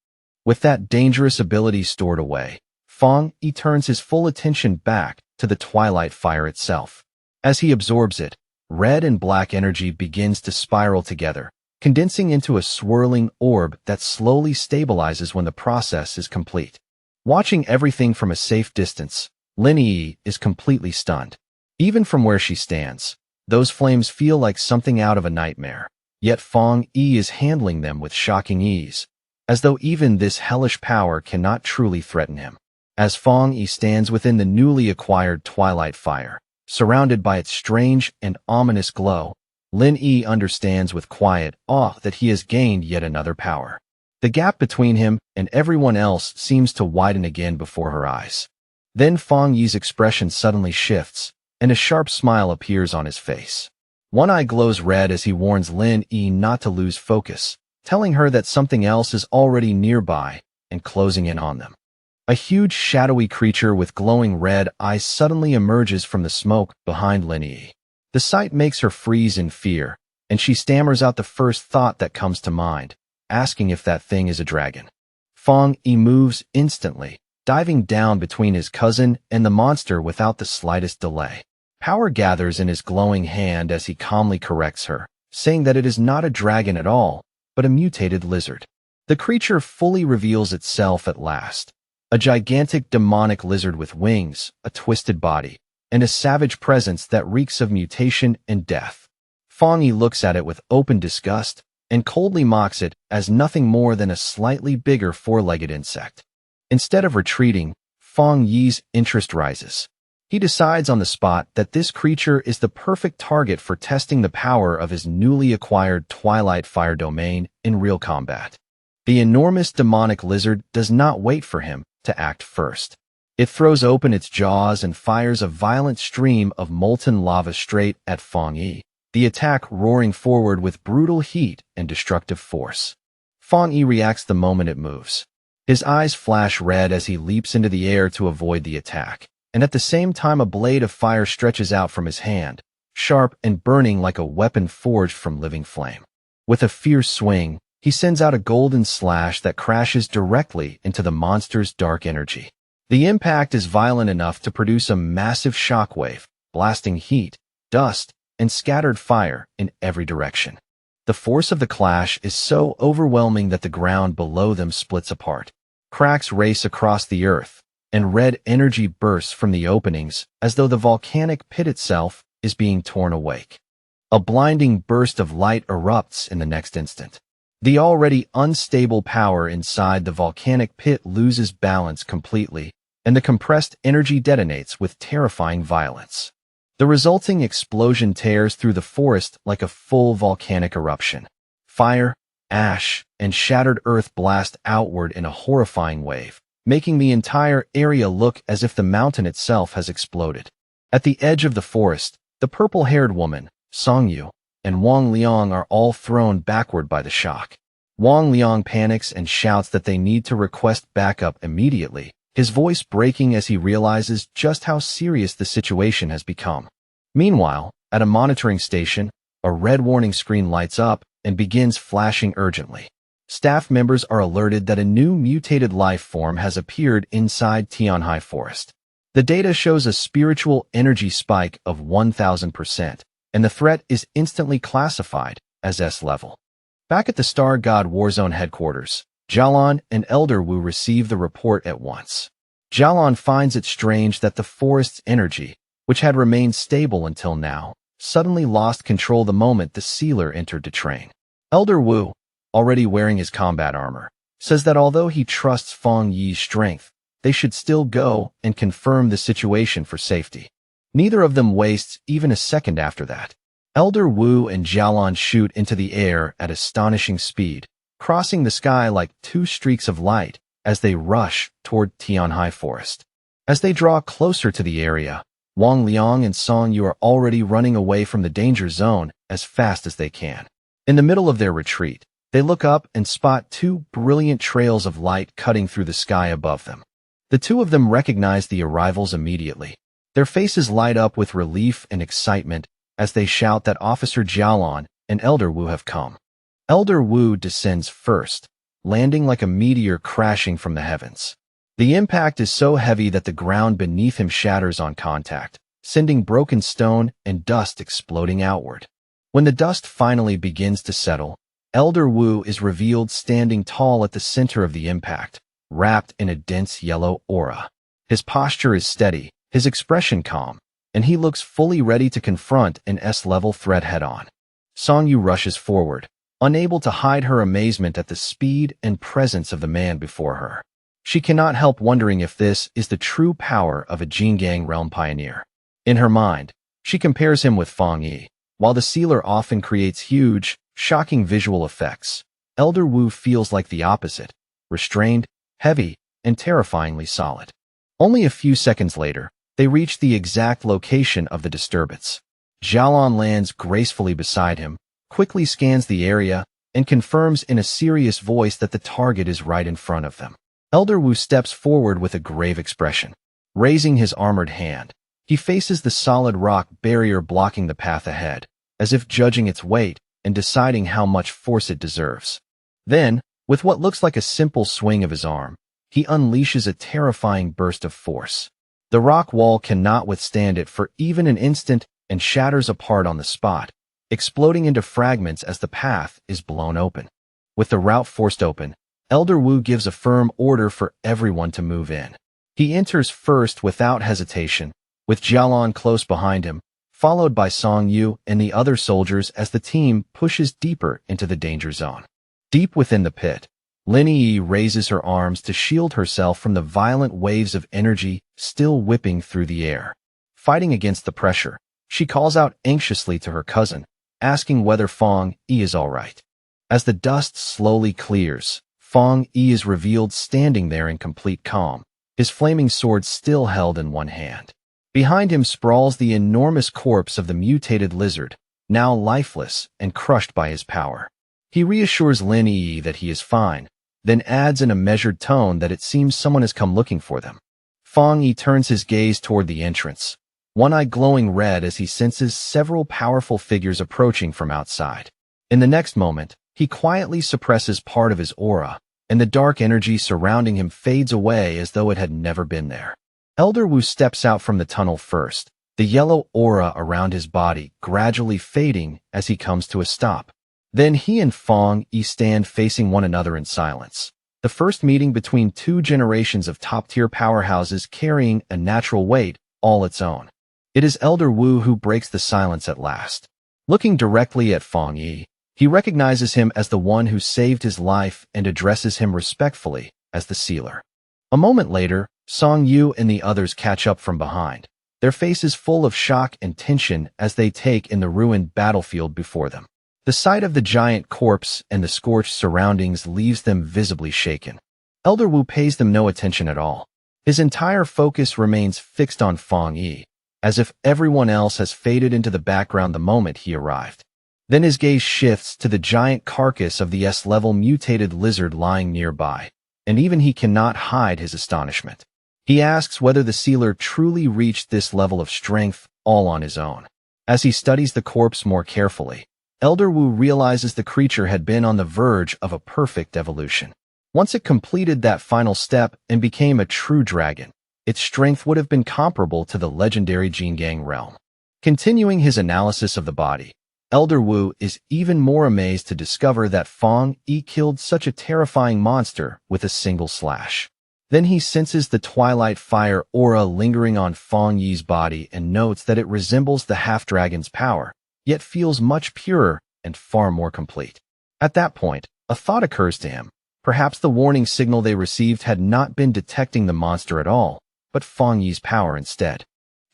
With that dangerous ability stored away, Fang Yi turns his full attention back to the Twilight Fire itself. As he absorbs it, red and black energy begins to spiral together, condensing into a swirling orb that slowly stabilizes when the process is complete. Watching everything from a safe distance, Lin Yi is completely stunned. Even from where she stands, those flames feel like something out of a nightmare, yet Fang Yi is handling them with shocking ease, as though even this hellish power cannot truly threaten him. As Fang Yi stands within the newly acquired Twilight Fire, surrounded by its strange and ominous glow, Lin Yi understands with quiet awe that he has gained yet another power. The gap between him and everyone else seems to widen again before her eyes. Then Fang Yi's expression suddenly shifts, and a sharp smile appears on his face. One eye glows red as he warns Lin Yi not to lose focus, telling her that something else is already nearby and closing in on them. A huge shadowy creature with glowing red eyes suddenly emerges from the smoke behind Lin Yi. The sight makes her freeze in fear, and she stammers out the first thought that comes to mind, asking if that thing is a dragon. Fang Yi moves instantly, diving down between his cousin and the monster without the slightest delay. Power gathers in his glowing hand as he calmly corrects her, saying that it is not a dragon at all, but a mutated lizard. The creature fully reveals itself at last. A gigantic demonic lizard with wings, a twisted body, and a savage presence that reeks of mutation and death. Fang Yi looks at it with open disgust and coldly mocks it as nothing more than a slightly bigger four-legged insect. Instead of retreating, Fang Yi's interest rises. He decides on the spot that this creature is the perfect target for testing the power of his newly acquired Twilight Fire domain in real combat. The enormous demonic lizard does not wait for him to act first. It throws open its jaws and fires a violent stream of molten lava straight at Fang Yi, the attack roaring forward with brutal heat and destructive force. Fang Yi reacts the moment it moves. His eyes flash red as he leaps into the air to avoid the attack, and at the same time a blade of fire stretches out from his hand, sharp and burning like a weapon forged from living flame. With a fierce swing, he sends out a golden slash that crashes directly into the monster's dark energy. The impact is violent enough to produce a massive shockwave, blasting heat, dust, and scattered fire in every direction. The force of the clash is so overwhelming that the ground below them splits apart. Cracks race across the earth, and red energy bursts from the openings as though the volcanic pit itself is being torn awake. A blinding burst of light erupts in the next instant. The already unstable power inside the volcanic pit loses balance completely, and the compressed energy detonates with terrifying violence. The resulting explosion tears through the forest like a full volcanic eruption. Fire, ash, and shattered earth blast outward in a horrifying wave, making the entire area look as if the mountain itself has exploded. At the edge of the forest, the purple-haired woman, Song Yu, and Wang Liang are all thrown backward by the shock. Wang Liang panics and shouts that they need to request backup immediately, his voice breaking as he realizes just how serious the situation has become. Meanwhile, at a monitoring station, a red warning screen lights up and begins flashing urgently. Staff members are alerted that a new mutated life form has appeared inside Tianhai Forest. The data shows a spiritual energy spike of 1000%, and the threat is instantly classified as S-level. Back at the Star God Warzone headquarters, Jialan and Elder Wu receive the report at once. Jialan finds it strange that the forest's energy, which had remained stable until now, suddenly lost control the moment the sealer entered to train. Elder Wu, already wearing his combat armor, says that although he trusts Fang Yi's strength, they should still go and confirm the situation for safety. Neither of them wastes even a second after that. Elder Wu and Jialan shoot into the air at astonishing speed, crossing the sky like two streaks of light as they rush toward Tianhai Forest. As they draw closer to the area, Wang Liang and Song Yu are already running away from the danger zone as fast as they can. In the middle of their retreat, they look up and spot two brilliant trails of light cutting through the sky above them. The two of them recognize the arrivals immediately. Their faces light up with relief and excitement as they shout that Officer Jialan and Elder Wu have come. Elder Wu descends first, landing like a meteor crashing from the heavens. The impact is so heavy that the ground beneath him shatters on contact, sending broken stone and dust exploding outward. When the dust finally begins to settle, Elder Wu is revealed standing tall at the center of the impact, wrapped in a dense yellow aura. His posture is steady, his expression calm, and he looks fully ready to confront an S-level threat head-on. Song Yu rushes forward, unable to hide her amazement at the speed and presence of the man before her. She cannot help wondering if this is the true power of a Jingang realm pioneer. In her mind, she compares him with Fang Yi. While the sealer often creates huge, shocking visual effects, Elder Wu feels like the opposite, restrained, heavy, and terrifyingly solid. Only a few seconds later, they reach the exact location of the disturbance. Jialan lands gracefully beside him, quickly scans the area, and confirms in a serious voice that the target is right in front of them. Elder Wu steps forward with a grave expression. Raising his armored hand, he faces the solid rock barrier blocking the path ahead, as if judging its weight and deciding how much force it deserves. Then, with what looks like a simple swing of his arm, he unleashes a terrifying burst of force. The rock wall cannot withstand it for even an instant and shatters apart on the spot, exploding into fragments as the path is blown open. With the route forced open, Elder Wu gives a firm order for everyone to move in. He enters first without hesitation, with Jialan close behind him, followed by Song Yu and the other soldiers as the team pushes deeper into the danger zone. Deep within the pit, Lin Yi raises her arms to shield herself from the violent waves of energy still whipping through the air. Fighting against the pressure, she calls out anxiously to her cousin, asking whether Fang Yi is all right. As the dust slowly clears, Fang Yi is revealed standing there in complete calm, his flaming sword still held in one hand. Behind him sprawls the enormous corpse of the mutated lizard, now lifeless and crushed by his power. He reassures Lin Yi that he is fine, then adds in a measured tone that it seems someone has come looking for them. Fang Yi turns his gaze toward the entrance, one eye glowing red as he senses several powerful figures approaching from outside. In the next moment, he quietly suppresses part of his aura, and the dark energy surrounding him fades away as though it had never been there. Elder Wu steps out from the tunnel first, the yellow aura around his body gradually fading as he comes to a stop. Then he and Fang Yi stand facing one another in silence, the first meeting between two generations of top-tier powerhouses carrying a natural weight all its own. It is Elder Wu who breaks the silence at last. Looking directly at Fang Yi, he recognizes him as the one who saved his life and addresses him respectfully as the sealer. A moment later, Song Yu and the others catch up from behind, their faces full of shock and tension as they take in the ruined battlefield before them. The sight of the giant corpse and the scorched surroundings leaves them visibly shaken. Elder Wu pays them no attention at all. His entire focus remains fixed on Fang Yi, as if everyone else has faded into the background the moment he arrived. Then his gaze shifts to the giant carcass of the S-level mutated lizard lying nearby, and even he cannot hide his astonishment. He asks whether the sealer truly reached this level of strength all on his own. As he studies the corpse more carefully, Elder Wu realizes the creature had been on the verge of a perfect evolution. Once it completed that final step and became a true dragon, its strength would have been comparable to the legendary Jingang realm. Continuing his analysis of the body, Elder Wu is even more amazed to discover that Fang Yi killed such a terrifying monster with a single slash. Then he senses the twilight fire aura lingering on Fang Yi's body and notes that it resembles the half-dragon's power, yet feels much purer and far more complete. At that point, a thought occurs to him. Perhaps the warning signal they received had not been detecting the monster at all, but Fang Yi's power instead.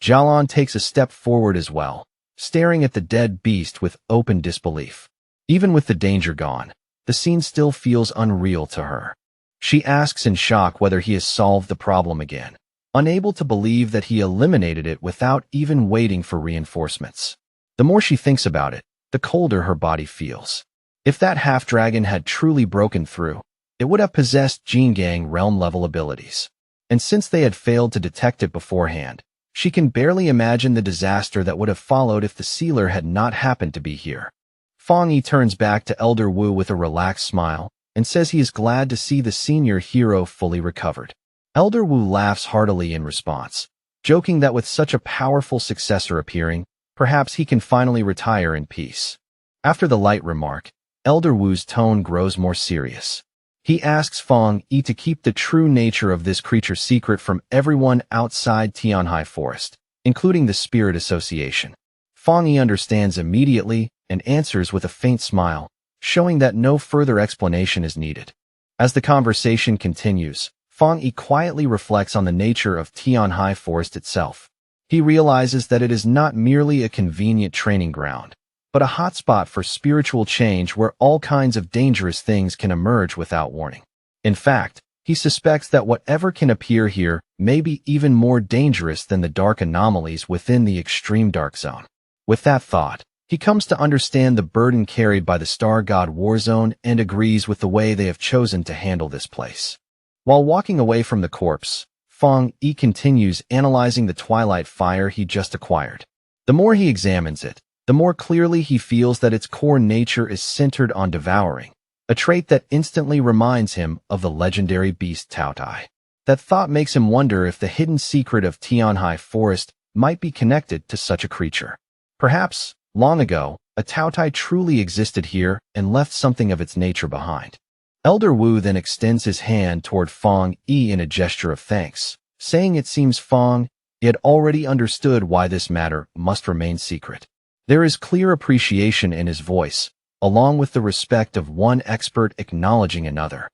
Jialan takes a step forward as well, staring at the dead beast with open disbelief. Even with the danger gone, the scene still feels unreal to her. She asks in shock whether he has solved the problem again. unable to believe that he eliminated it without even waiting for reinforcements. The more she thinks about it, the colder her body feels. If that half-dragon had truly broken through, it would have possessed Jingang realm-level abilities. And since they had failed to detect it beforehand, she can barely imagine the disaster that would have followed if the sealer had not happened to be here. Fang Yi turns back to Elder Wu with a relaxed smile and says he is glad to see the senior hero fully recovered. Elder Wu laughs heartily in response, joking that with such a powerful successor appearing, perhaps he can finally retire in peace. After the light remark, Elder Wu's tone grows more serious. He asks Fang Yi to keep the true nature of this creature secret from everyone outside Tianhai Forest, including the Spirit Association. Fang Yi understands immediately and answers with a faint smile, showing that no further explanation is needed. As the conversation continues, Fang Yi quietly reflects on the nature of Tianhai Forest itself. He realizes that it is not merely a convenient training ground, but a hotspot for spiritual change where all kinds of dangerous things can emerge without warning. In fact, he suspects that whatever can appear here may be even more dangerous than the dark anomalies within the extreme dark zone. With that thought, he comes to understand the burden carried by the Star God Warzone and agrees with the way they have chosen to handle this place. While walking away from the corpse, Fang Yi continues analyzing the twilight fire he just acquired. The more he examines it, the more clearly he feels that its core nature is centered on devouring, a trait that instantly reminds him of the legendary beast Taotai. That thought makes him wonder if the hidden secret of Tianhai Forest might be connected to such a creature. Perhaps, long ago, a Taotai truly existed here and left something of its nature behind. Elder Wu then extends his hand toward Fang Yi in a gesture of thanks, saying it seems Fang Yi had already understood why this matter must remain secret. There is clear appreciation in his voice, along with the respect of one expert acknowledging another.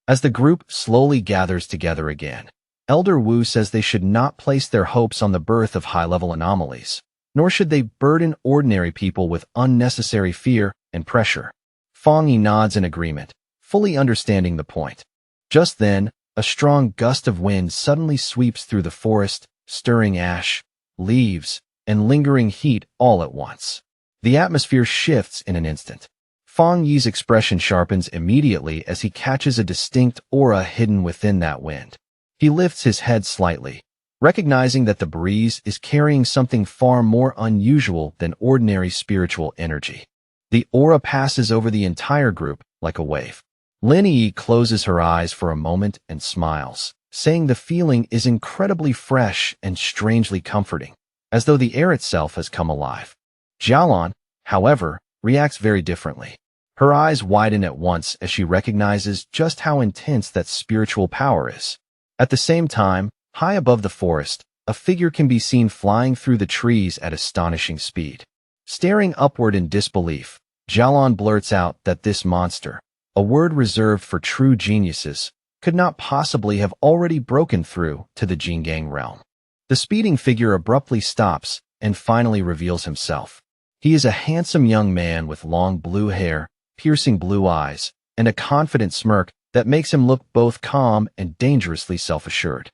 As the group slowly gathers together again, Elder Wu says they should not place their hopes on the birth of high-level anomalies, nor should they burden ordinary people with unnecessary fear and pressure. Fang Yi nods in agreement, fully understanding the point. Just then, a strong gust of wind suddenly sweeps through the forest, stirring ash, leaves, and lingering heat all at once. The atmosphere shifts in an instant. Fang Yi's expression sharpens immediately as he catches a distinct aura hidden within that wind. He lifts his head slightly, recognizing that the breeze is carrying something far more unusual than ordinary spiritual energy. The aura passes over the entire group like a wave. Lin Yi closes her eyes for a moment and smiles, saying the feeling is incredibly fresh and strangely comforting, as though the air itself has come alive. Jialan, however, reacts very differently. Her eyes widen at once as she recognizes just how intense that spiritual power is. At the same time, high above the forest, a figure can be seen flying through the trees at astonishing speed. Staring upward in disbelief, Jialan blurts out that this monster, a word reserved for true geniuses, could not possibly have already broken through to the Jingang realm. The speeding figure abruptly stops and finally reveals himself. He is a handsome young man with long blue hair, piercing blue eyes, and a confident smirk that makes him look both calm and dangerously self-assured.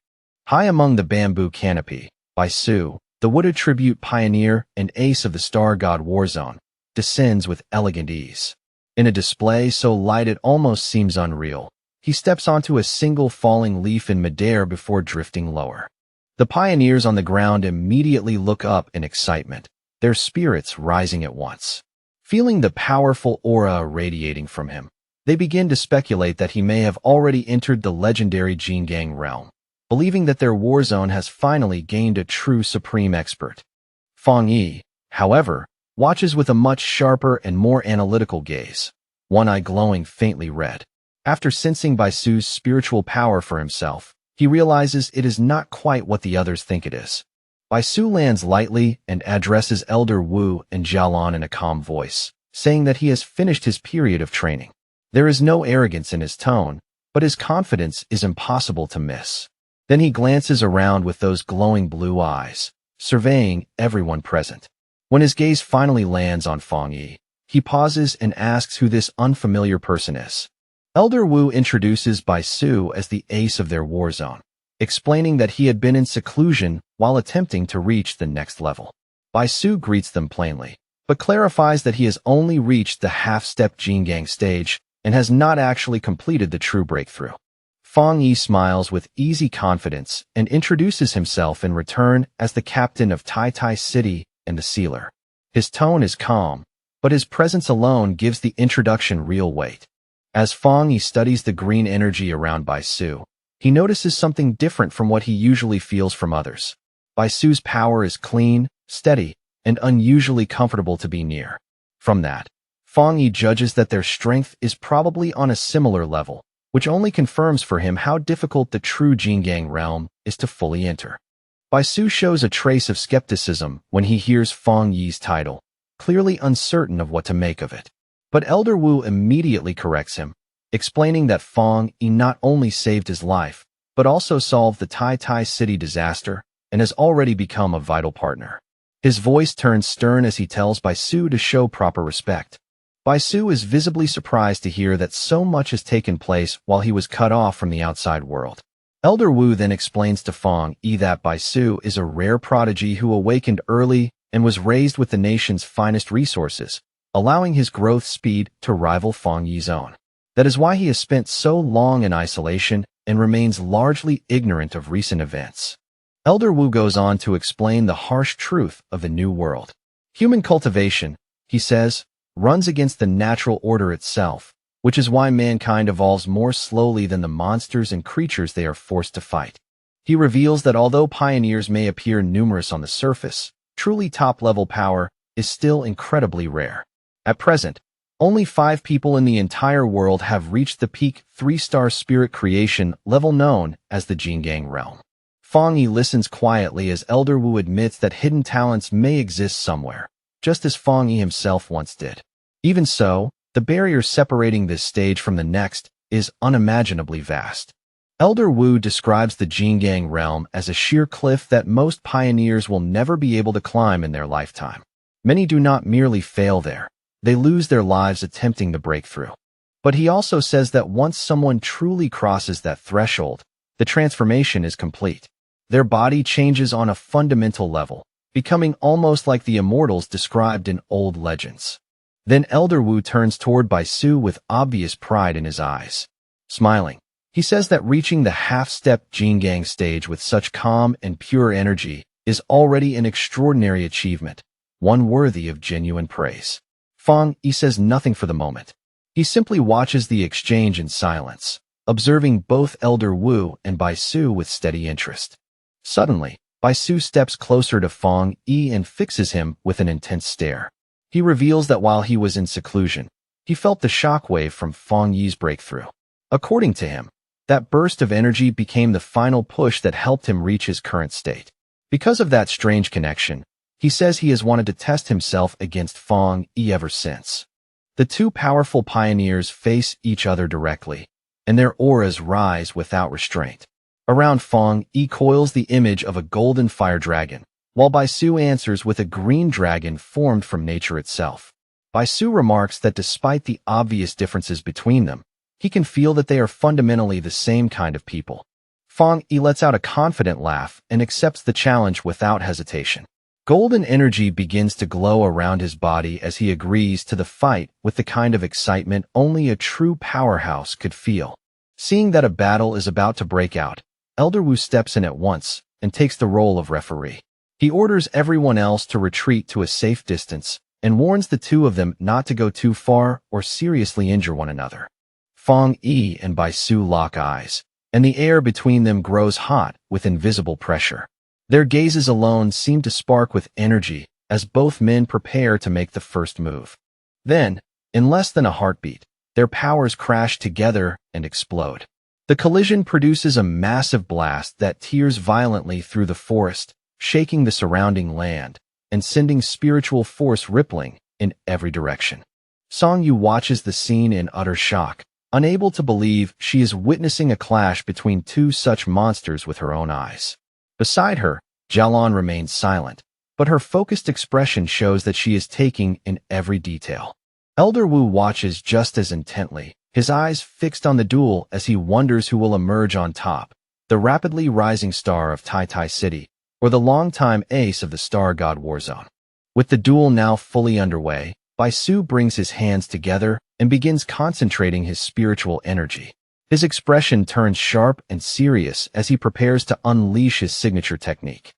High among the bamboo canopy, Baisu, the wooded tribute pioneer and ace of the Star God Warzone, descends with elegant ease. In a display so light it almost seems unreal, he steps onto a single falling leaf in midair before drifting lower. The pioneers on the ground immediately look up in excitement, their spirits rising at once. Feeling the powerful aura radiating from him, they begin to speculate that he may have already entered the legendary Jingang realm, believing that their warzone has finally gained a true supreme expert. Fang Yi, however, watches with a much sharper and more analytical gaze, one eye glowing faintly red. After sensing Baisu's spiritual power for himself, he realizes it is not quite what the others think it is. Baisu lands lightly and addresses Elder Wu and Jialan in a calm voice, saying that he has finished his period of training. There is no arrogance in his tone, but his confidence is impossible to miss. Then he glances around with those glowing blue eyes, surveying everyone present. When his gaze finally lands on Fang Yi, he pauses and asks who this unfamiliar person is. Elder Wu introduces Baisu as the ace of their warzone, explaining that he had been in seclusion while attempting to reach the next level. Bai Su greets them plainly, but clarifies that he has only reached the half-step Jingang stage and has not actually completed the true breakthrough. Fang Yi smiles with easy confidence and introduces himself in return as the captain of Tai Tai City and the sealer. His tone is calm, but his presence alone gives the introduction real weight. As Fang Yi studies the green energy around Bai Su, he notices something different from what he usually feels from others. Bai Su's power is clean, steady, and unusually comfortable to be near. From that, Fang Yi judges that their strength is probably on a similar level, which only confirms for him how difficult the true Jingang realm is to fully enter. Bai Su shows a trace of skepticism when he hears Fang Yi's title, clearly uncertain of what to make of it. But Elder Wu immediately corrects him, explaining that Fang Yi not only saved his life, but also solved the Tai Tai City disaster and has already become a vital partner. His voice turns stern as he tells Bai Su to show proper respect. Bai Su is visibly surprised to hear that so much has taken place while he was cut off from the outside world. Elder Wu then explains to Fang Yi that Bai Su is a rare prodigy who awakened early and was raised with the nation's finest resources, allowing his growth speed to rival Fang Yi's own. That is why he has spent so long in isolation and remains largely ignorant of recent events. Elder Wu goes on to explain the harsh truth of the new world. Human cultivation, he says, runs against the natural order itself, which is why mankind evolves more slowly than the monsters and creatures they are forced to fight. He reveals that although pioneers may appear numerous on the surface, truly top-level power is still incredibly rare. At present, only 5 people in the entire world have reached the peak 3-star spirit creation level known as the Jingang realm. Fang Yi listens quietly as Elder Wu admits that hidden talents may exist somewhere, just as Fang Yi himself once did. Even so, the barrier separating this stage from the next is unimaginably vast. Elder Wu describes the Jingang realm as a sheer cliff that most pioneers will never be able to climb in their lifetime. Many do not merely fail there, they lose their lives attempting the breakthrough. But he also says that once someone truly crosses that threshold, the transformation is complete. Their body changes on a fundamental level, becoming almost like the immortals described in old legends. Then Elder Wu turns toward Bai Su with obvious pride in his eyes. Smiling, he says that reaching the half-step Jingang stage with such calm and pure energy is already an extraordinary achievement, one worthy of genuine praise. Fang Yi says nothing for the moment. He simply watches the exchange in silence, observing both Elder Wu and Bai Su with steady interest. Suddenly, Bai Su steps closer to Fang Yi and fixes him with an intense stare. He reveals that while he was in seclusion, he felt the shockwave from Fang Yi's breakthrough. According to him, that burst of energy became the final push that helped him reach his current state. Because of that strange connection, he says he has wanted to test himself against Fang Yi ever since. The two powerful pioneers face each other directly, and their auras rise without restraint. Around Fang Yi coils the image of a golden fire dragon, while Bai Su answers with a green dragon formed from nature itself. Bai Su remarks that despite the obvious differences between them, he can feel that they are fundamentally the same kind of people. Fang Yi lets out a confident laugh and accepts the challenge without hesitation. Golden energy begins to glow around his body as he agrees to the fight with the kind of excitement only a true powerhouse could feel. Seeing that a battle is about to break out, Elder Wu steps in at once and takes the role of referee. He orders everyone else to retreat to a safe distance and warns the two of them not to go too far or seriously injure one another. Fang Yi and Bai Su lock eyes, and the air between them grows hot with invisible pressure. Their gazes alone seem to spark with energy as both men prepare to make the first move. Then, in less than a heartbeat, their powers crash together and explode. The collision produces a massive blast that tears violently through the forest, shaking the surrounding land and sending spiritual force rippling in every direction. Song Yu watches the scene in utter shock, unable to believe she is witnessing a clash between two such monsters with her own eyes. Beside her, Jialan remains silent, but her focused expression shows that she is taking in every detail. Elder Wu watches just as intently, his eyes fixed on the duel as he wonders who will emerge on top, the rapidly rising star of Tai Tai City, or the longtime ace of the Star God Warzone. With the duel now fully underway, Baisu brings his hands together and begins concentrating his spiritual energy. His expression turns sharp and serious as he prepares to unleash his signature technique.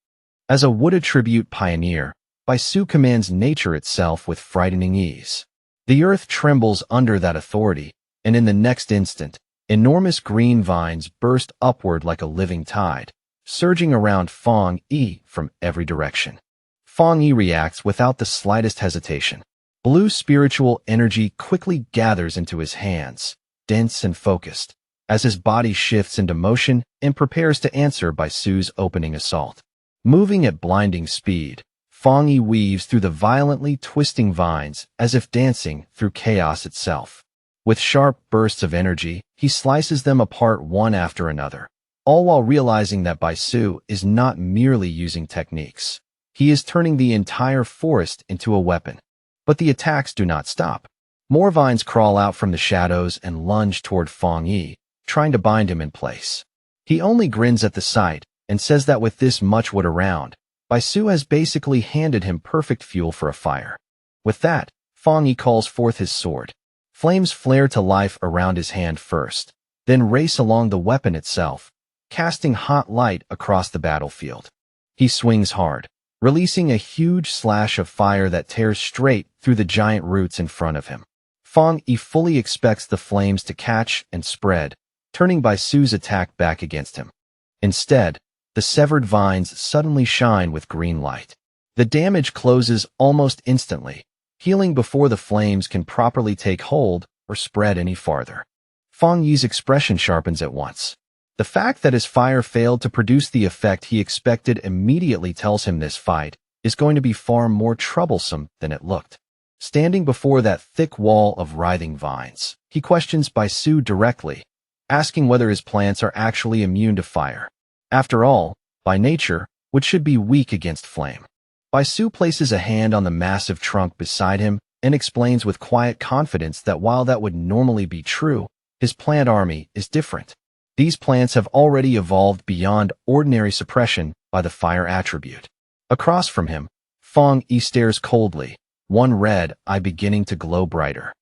As a wood attribute pioneer, Baisu commands nature itself with frightening ease. The earth trembles under that authority, and in the next instant, enormous green vines burst upward like a living tide, surging around Fong Yi from every direction. Fong Yi reacts without the slightest hesitation. Blue spiritual energy quickly gathers into his hands, dense and focused, as his body shifts into motion and prepares to answer Baisu's opening assault. Moving at blinding speed, Fong Yi weaves through the violently twisting vines as if dancing through chaos itself. With sharp bursts of energy, he slices them apart one after another, all while realizing that Baisu is not merely using techniques. He is turning the entire forest into a weapon. But the attacks do not stop. More vines crawl out from the shadows and lunge toward Fong Yi, trying to bind him in place. He only grins at the sight and says that with this much wood around, Baisu has basically handed him perfect fuel for a fire. With that, Fong Yi calls forth his sword. Flames flare to life around his hand first, then race along the weapon itself, casting hot light across the battlefield. He swings hard, releasing a huge slash of fire that tears straight through the giant roots in front of him. Fong Yi fully expects the flames to catch and spread, turning Baisu's attack back against him. Instead, the severed vines suddenly shine with green light. The damage closes almost instantly, healing before the flames can properly take hold or spread any farther. Fong Yi's expression sharpens at once. The fact that his fire failed to produce the effect he expected immediately tells him this fight is going to be far more troublesome than it looked. Standing before that thick wall of writhing vines, he questions Baisu directly, asking whether his plants are actually immune to fire. After all, by nature, wood should be weak against flame. Baisu places a hand on the massive trunk beside him and explains with quiet confidence that while that would normally be true, his plant army is different. These plants have already evolved beyond ordinary suppression by the fire attribute. Across from him, Fong Yi stares coldly, one red eye beginning to glow brighter.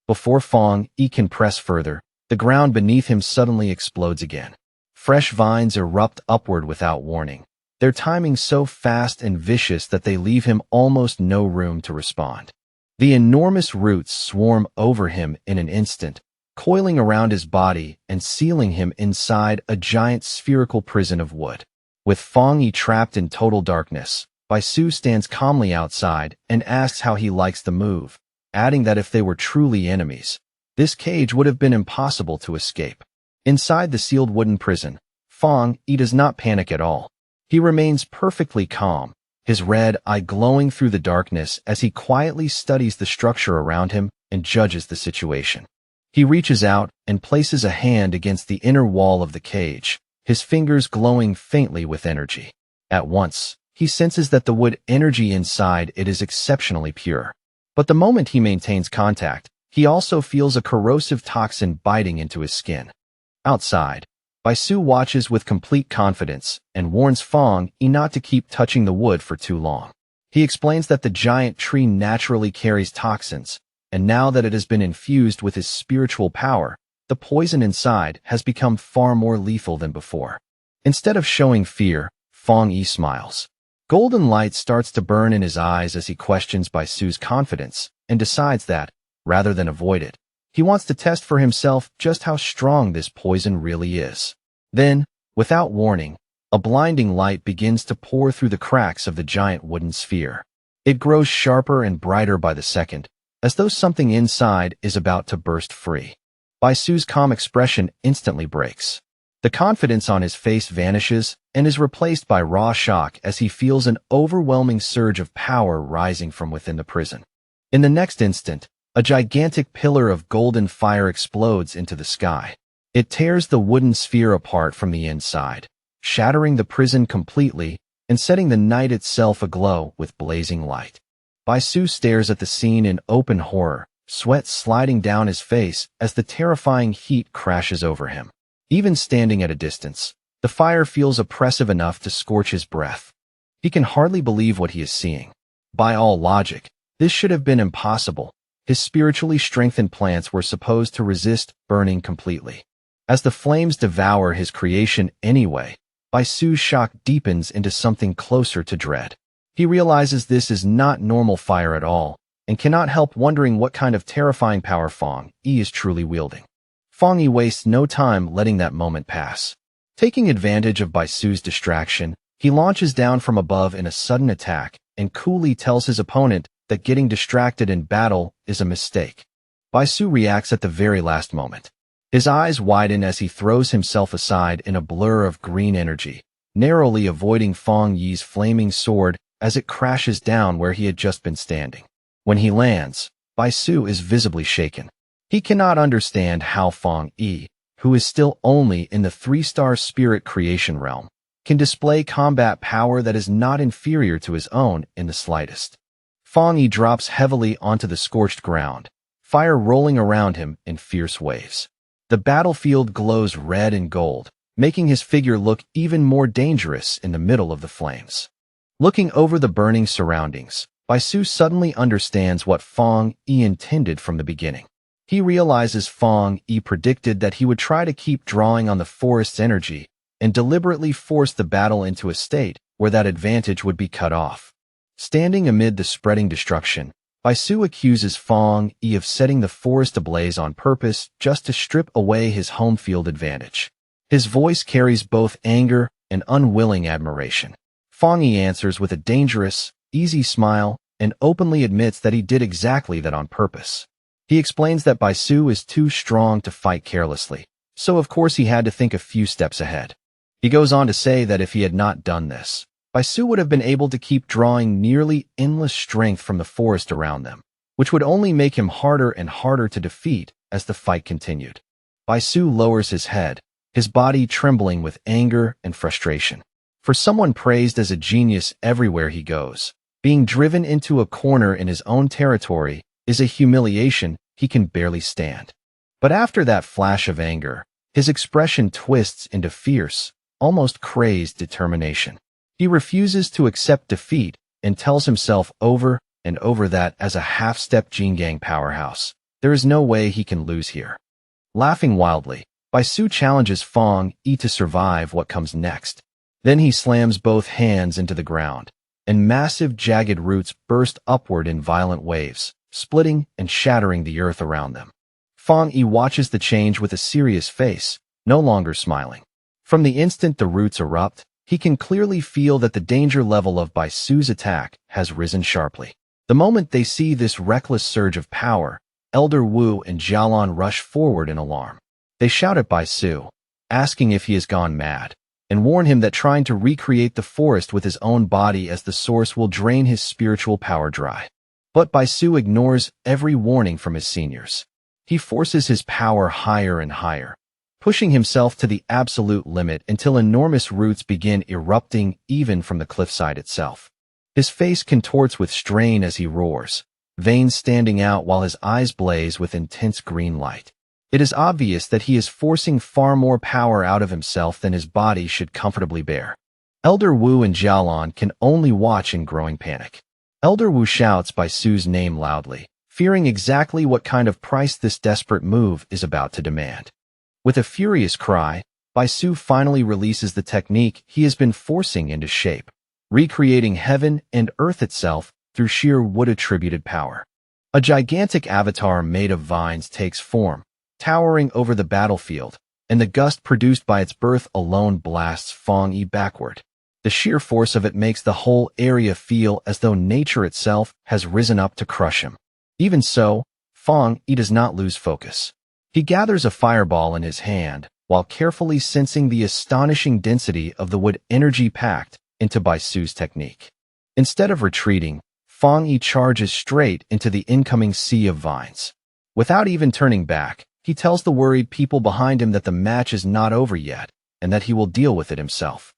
Before Fong Yi can press further, the ground beneath him suddenly explodes again. Fresh vines erupt upward without warning, their timing so fast and vicious that they leave him almost no room to respond. The enormous roots swarm over him in an instant, coiling around his body and sealing him inside a giant spherical prison of wood. With Fong Yi trapped in total darkness, Baisu stands calmly outside and asks how he likes the move, adding that if they were truly enemies, this cage would have been impossible to escape. Inside the sealed wooden prison, Fong Yi does not panic at all. He remains perfectly calm, his red eye glowing through the darkness as he quietly studies the structure around him and judges the situation. He reaches out and places a hand against the inner wall of the cage, his fingers glowing faintly with energy. At once, he senses that the wood energy inside it is exceptionally pure. But the moment he maintains contact, he also feels a corrosive toxin biting into his skin. Outside, Baisu watches with complete confidence and warns Fong Yi not to keep touching the wood for too long. He explains that the giant tree naturally carries toxins, and now that it has been infused with his spiritual power, the poison inside has become far more lethal than before. Instead of showing fear, Fong Yi smiles. Golden light starts to burn in his eyes as he questions Baisu's confidence and decides that, rather than avoid it, he wants to test for himself just how strong this poison really is. Then, without warning, a blinding light begins to pour through the cracks of the giant wooden sphere. It grows sharper and brighter by the second, as though something inside is about to burst free. Baisu's calm expression instantly breaks. The confidence on his face vanishes and is replaced by raw shock as he feels an overwhelming surge of power rising from within the prison. In the next instant, a gigantic pillar of golden fire explodes into the sky. It tears the wooden sphere apart from the inside, shattering the prison completely and setting the night itself aglow with blazing light. Baisu stares at the scene in open horror, sweat sliding down his face as the terrifying heat crashes over him. Even standing at a distance, The fire feels oppressive enough to scorch his breath. He can hardly believe what he is seeing. By all logic, this should have been impossible. His spiritually strengthened plants were supposed to resist burning completely. As the flames devour his creation anyway, Baisu's shock deepens into something closer to dread. He realizes this is not normal fire at all, and cannot help wondering what kind of terrifying power Fang Yi is truly wielding. Fang Yi wastes no time letting that moment pass. Taking advantage of Baisu's distraction, he launches down from above in a sudden attack and coolly tells his opponent that getting distracted in battle is a mistake. Baisu reacts at the very last moment. His eyes widen as he throws himself aside in a blur of green energy, narrowly avoiding Fang Yi's flaming sword as it crashes down where he had just been standing. When he lands, Baisu is visibly shaken. He cannot understand how Fang Yi, who is still only in the 3-star spirit creation realm, can display combat power that is not inferior to his own in the slightest. Fang Yi drops heavily onto the scorched ground, fire rolling around him in fierce waves. The battlefield glows red and gold, making his figure look even more dangerous in the middle of the flames. Looking over the burning surroundings, Baisu suddenly understands what Fang Yi intended from the beginning. He realizes Fang Yi predicted that he would try to keep drawing on the forest's energy and deliberately force the battle into a state where that advantage would be cut off. Standing amid the spreading destruction, Baisu accuses Fang Yi of setting the forest ablaze on purpose just to strip away his home field advantage. His voice carries both anger and unwilling admiration. Fang Yi answers with a dangerous, easy smile and openly admits that he did exactly that on purpose. He explains that Baisu is too strong to fight carelessly, so of course he had to think a few steps ahead. He goes on to say that if he had not done this, Baisu would have been able to keep drawing nearly endless strength from the forest around them, which would only make him harder and harder to defeat as the fight continued. Baisu lowers his head, his body trembling with anger and frustration. For someone praised as a genius everywhere he goes, being driven into a corner in his own territory is a humiliation he can barely stand. But after that flash of anger, his expression twists into fierce, almost crazed determination. He refuses to accept defeat and tells himself over and over that as a half-step Jingang powerhouse, there is no way he can lose here. Laughing wildly, Baisu challenges Fang Yi to survive what comes next. Then he slams both hands into the ground, and massive jagged roots burst upward in violent waves, splitting and shattering the earth around them. Fang Yi watches the change with a serious face, no longer smiling. From the instant the roots erupt, he can clearly feel that the danger level of Baisu's attack has risen sharply. The moment they see this reckless surge of power, Elder Wu and Jialan rush forward in alarm. They shout at Baisu, asking if he has gone mad, and warn him that trying to recreate the forest with his own body as the source will drain his spiritual power dry. But Baisu ignores every warning from his seniors. He forces his power higher and higher, pushing himself to the absolute limit until enormous roots begin erupting even from the cliffside itself. His face contorts with strain as he roars, veins standing out while his eyes blaze with intense green light. It is obvious that he is forcing far more power out of himself than his body should comfortably bear. Elder Wu and Jialan can only watch in growing panic. Elder Wu shouts Baisu's name loudly, fearing exactly what kind of price this desperate move is about to demand. With a furious cry, Baisu finally releases the technique he has been forcing into shape, recreating heaven and earth itself through sheer wood-attributed power. A gigantic avatar made of vines takes form, towering over the battlefield, and the gust produced by its birth alone blasts Fang Yi backward. The sheer force of it makes the whole area feel as though nature itself has risen up to crush him. Even so, Fang Yi does not lose focus. He gathers a fireball in his hand while carefully sensing the astonishing density of the wood energy packed into Baisu's technique. Instead of retreating, Fang Yi charges straight into the incoming sea of vines. Without even turning back, he tells the worried people behind him that the match is not over yet and that he will deal with it himself.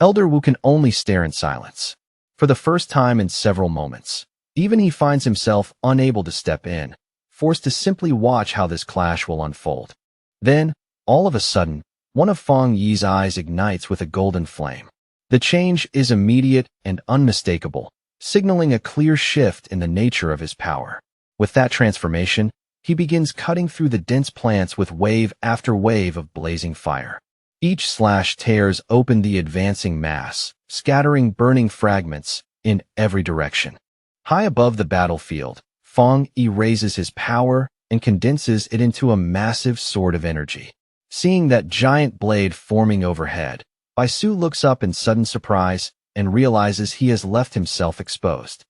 Elder Wu can only stare in silence. For the first time in several moments, even he finds himself unable to step in, forced to simply watch how this clash will unfold. Then, all of a sudden, one of Fang Yi's eyes ignites with a golden flame. The change is immediate and unmistakable, signaling a clear shift in the nature of his power. With that transformation, he begins cutting through the dense plants with wave after wave of blazing fire. Each slash tears open the advancing mass, scattering burning fragments in every direction. High above the battlefield, Fang Yi raises his power and condenses it into a massive sword of energy. Seeing that giant blade forming overhead, Bai Su looks up in sudden surprise and realizes he has left himself exposed.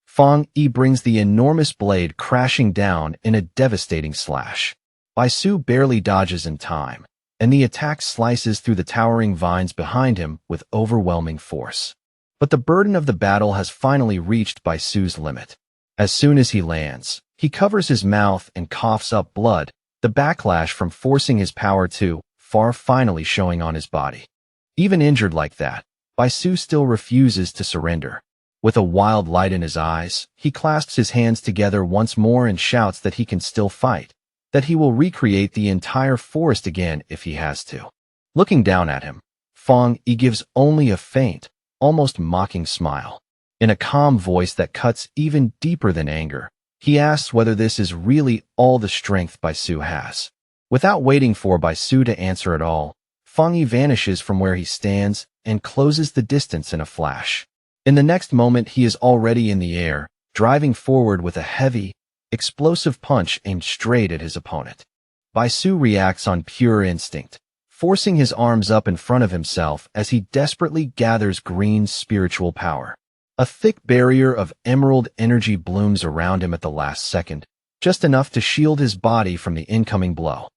Fang Yi brings the enormous blade crashing down in a devastating slash. Bai Su barely dodges in time, and the attack slices through the towering vines behind him with overwhelming force. But the burden of the battle has finally reached Bai Su's limit. As soon as he lands, he covers his mouth and coughs up blood, the backlash from forcing his power too far finally showing on his body. Even injured like that, Bai Su still refuses to surrender. With a wild light in his eyes, he clasps his hands together once more and shouts that he can still fight, that he will recreate the entire forest again if he has to. Looking down at him, Fang Yi gives only a faint, almost mocking smile. In a calm voice that cuts even deeper than anger, he asks whether this is really all the strength Bai Su has. Without waiting for Bai Su to answer at all, Fang Yi vanishes from where he stands and closes the distance in a flash. In the next moment, he is already in the air, driving forward with a heavy, explosive punch aimed straight at his opponent. Bai Su reacts on pure instinct, forcing his arms up in front of himself as he desperately gathers green spiritual power. A thick barrier of emerald energy blooms around him at the last second, just enough to shield his body from the incoming blow.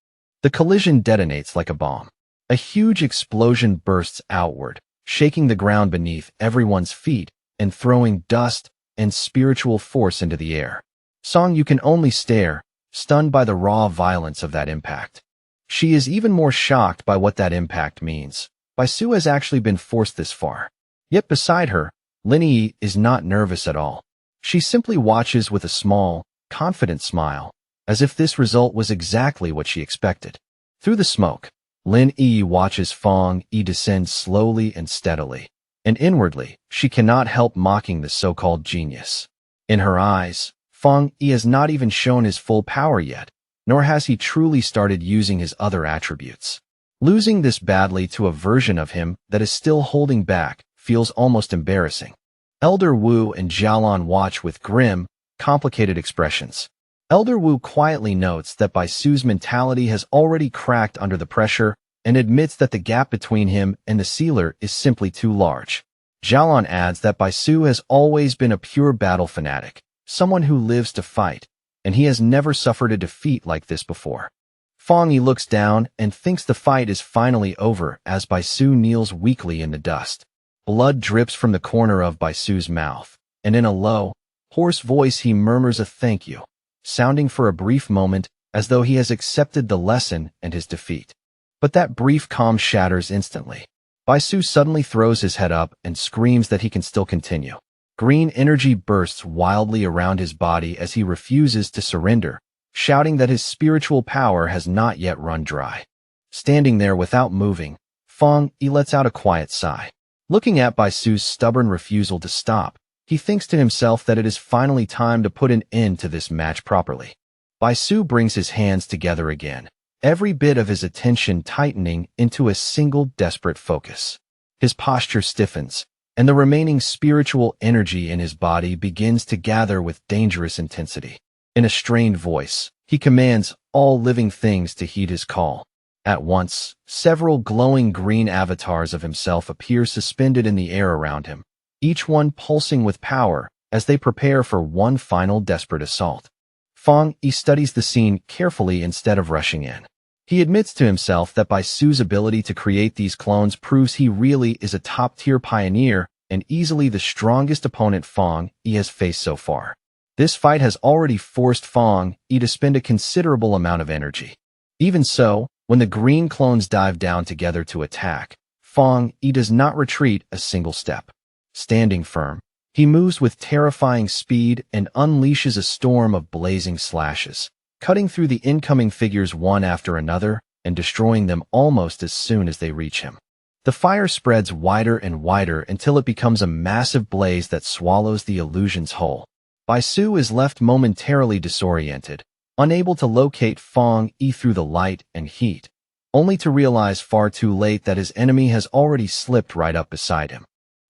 The collision detonates like a bomb. A huge explosion bursts outward, shaking the ground beneath everyone's feet and throwing dust and spiritual force into the air. Song you can only stare, stunned by the raw violence of that impact. She is even more shocked by what that impact means. Bai Su has actually been forced this far. Yet beside her, Lin Yi is not nervous at all. She simply watches with a small, confident smile, as if this result was exactly what she expected. Through the smoke, Lin Yi watches Fang Yi descend slowly and steadily, and inwardly, she cannot help mocking the so-called genius. In her eyes, Fang Yi has not even shown his full power yet, nor has he truly started using his other attributes. Losing this badly to a version of him that is still holding back feels almost embarrassing. Elder Wu and Jialan watch with grim, complicated expressions. Elder Wu quietly notes that Bai Su's mentality has already cracked under the pressure and admits that the gap between him and the sealer is simply too large. Jialan adds that Bai Su has always been a pure battle fanatic, someone who lives to fight, and he has never suffered a defeat like this before. Fang Yi looks down and thinks the fight is finally over as Bai Su kneels weakly in the dust. Blood drips from the corner of Bai Su's mouth, and in a low, hoarse voice he murmurs a thank you, sounding for a brief moment as though he has accepted the lesson and his defeat. But that brief calm shatters instantly. Bai Su suddenly throws his head up and screams that he can still continue. Green energy bursts wildly around his body as he refuses to surrender, shouting that his spiritual power has not yet run dry. Standing there without moving, Fang Yi lets out a quiet sigh. Looking at Bai Su's stubborn refusal to stop, he thinks to himself that it is finally time to put an end to this match properly. Bai Su brings his hands together again, every bit of his attention tightening into a single desperate focus. His posture stiffens, and the remaining spiritual energy in his body begins to gather with dangerous intensity. In a strained voice, he commands all living things to heed his call. At once, several glowing green avatars of himself appear suspended in the air around him, each one pulsing with power as they prepare for one final desperate assault. Fang Yi studies the scene carefully instead of rushing in. He admits to himself that Bai Su's ability to create these clones proves he really is a top-tier pioneer and easily the strongest opponent Fang Yi has faced so far. This fight has already forced Fang Yi to spend a considerable amount of energy. Even so, when the green clones dive down together to attack, Fang Yi does not retreat a single step. Standing firm, he moves with terrifying speed and unleashes a storm of blazing slashes, cutting through the incoming figures one after another and destroying them almost as soon as they reach him. The fire spreads wider and wider until it becomes a massive blaze that swallows the illusions whole. Bai Su is left momentarily disoriented, unable to locate Fang Yi through the light and heat, only to realize far too late that his enemy has already slipped right up beside him.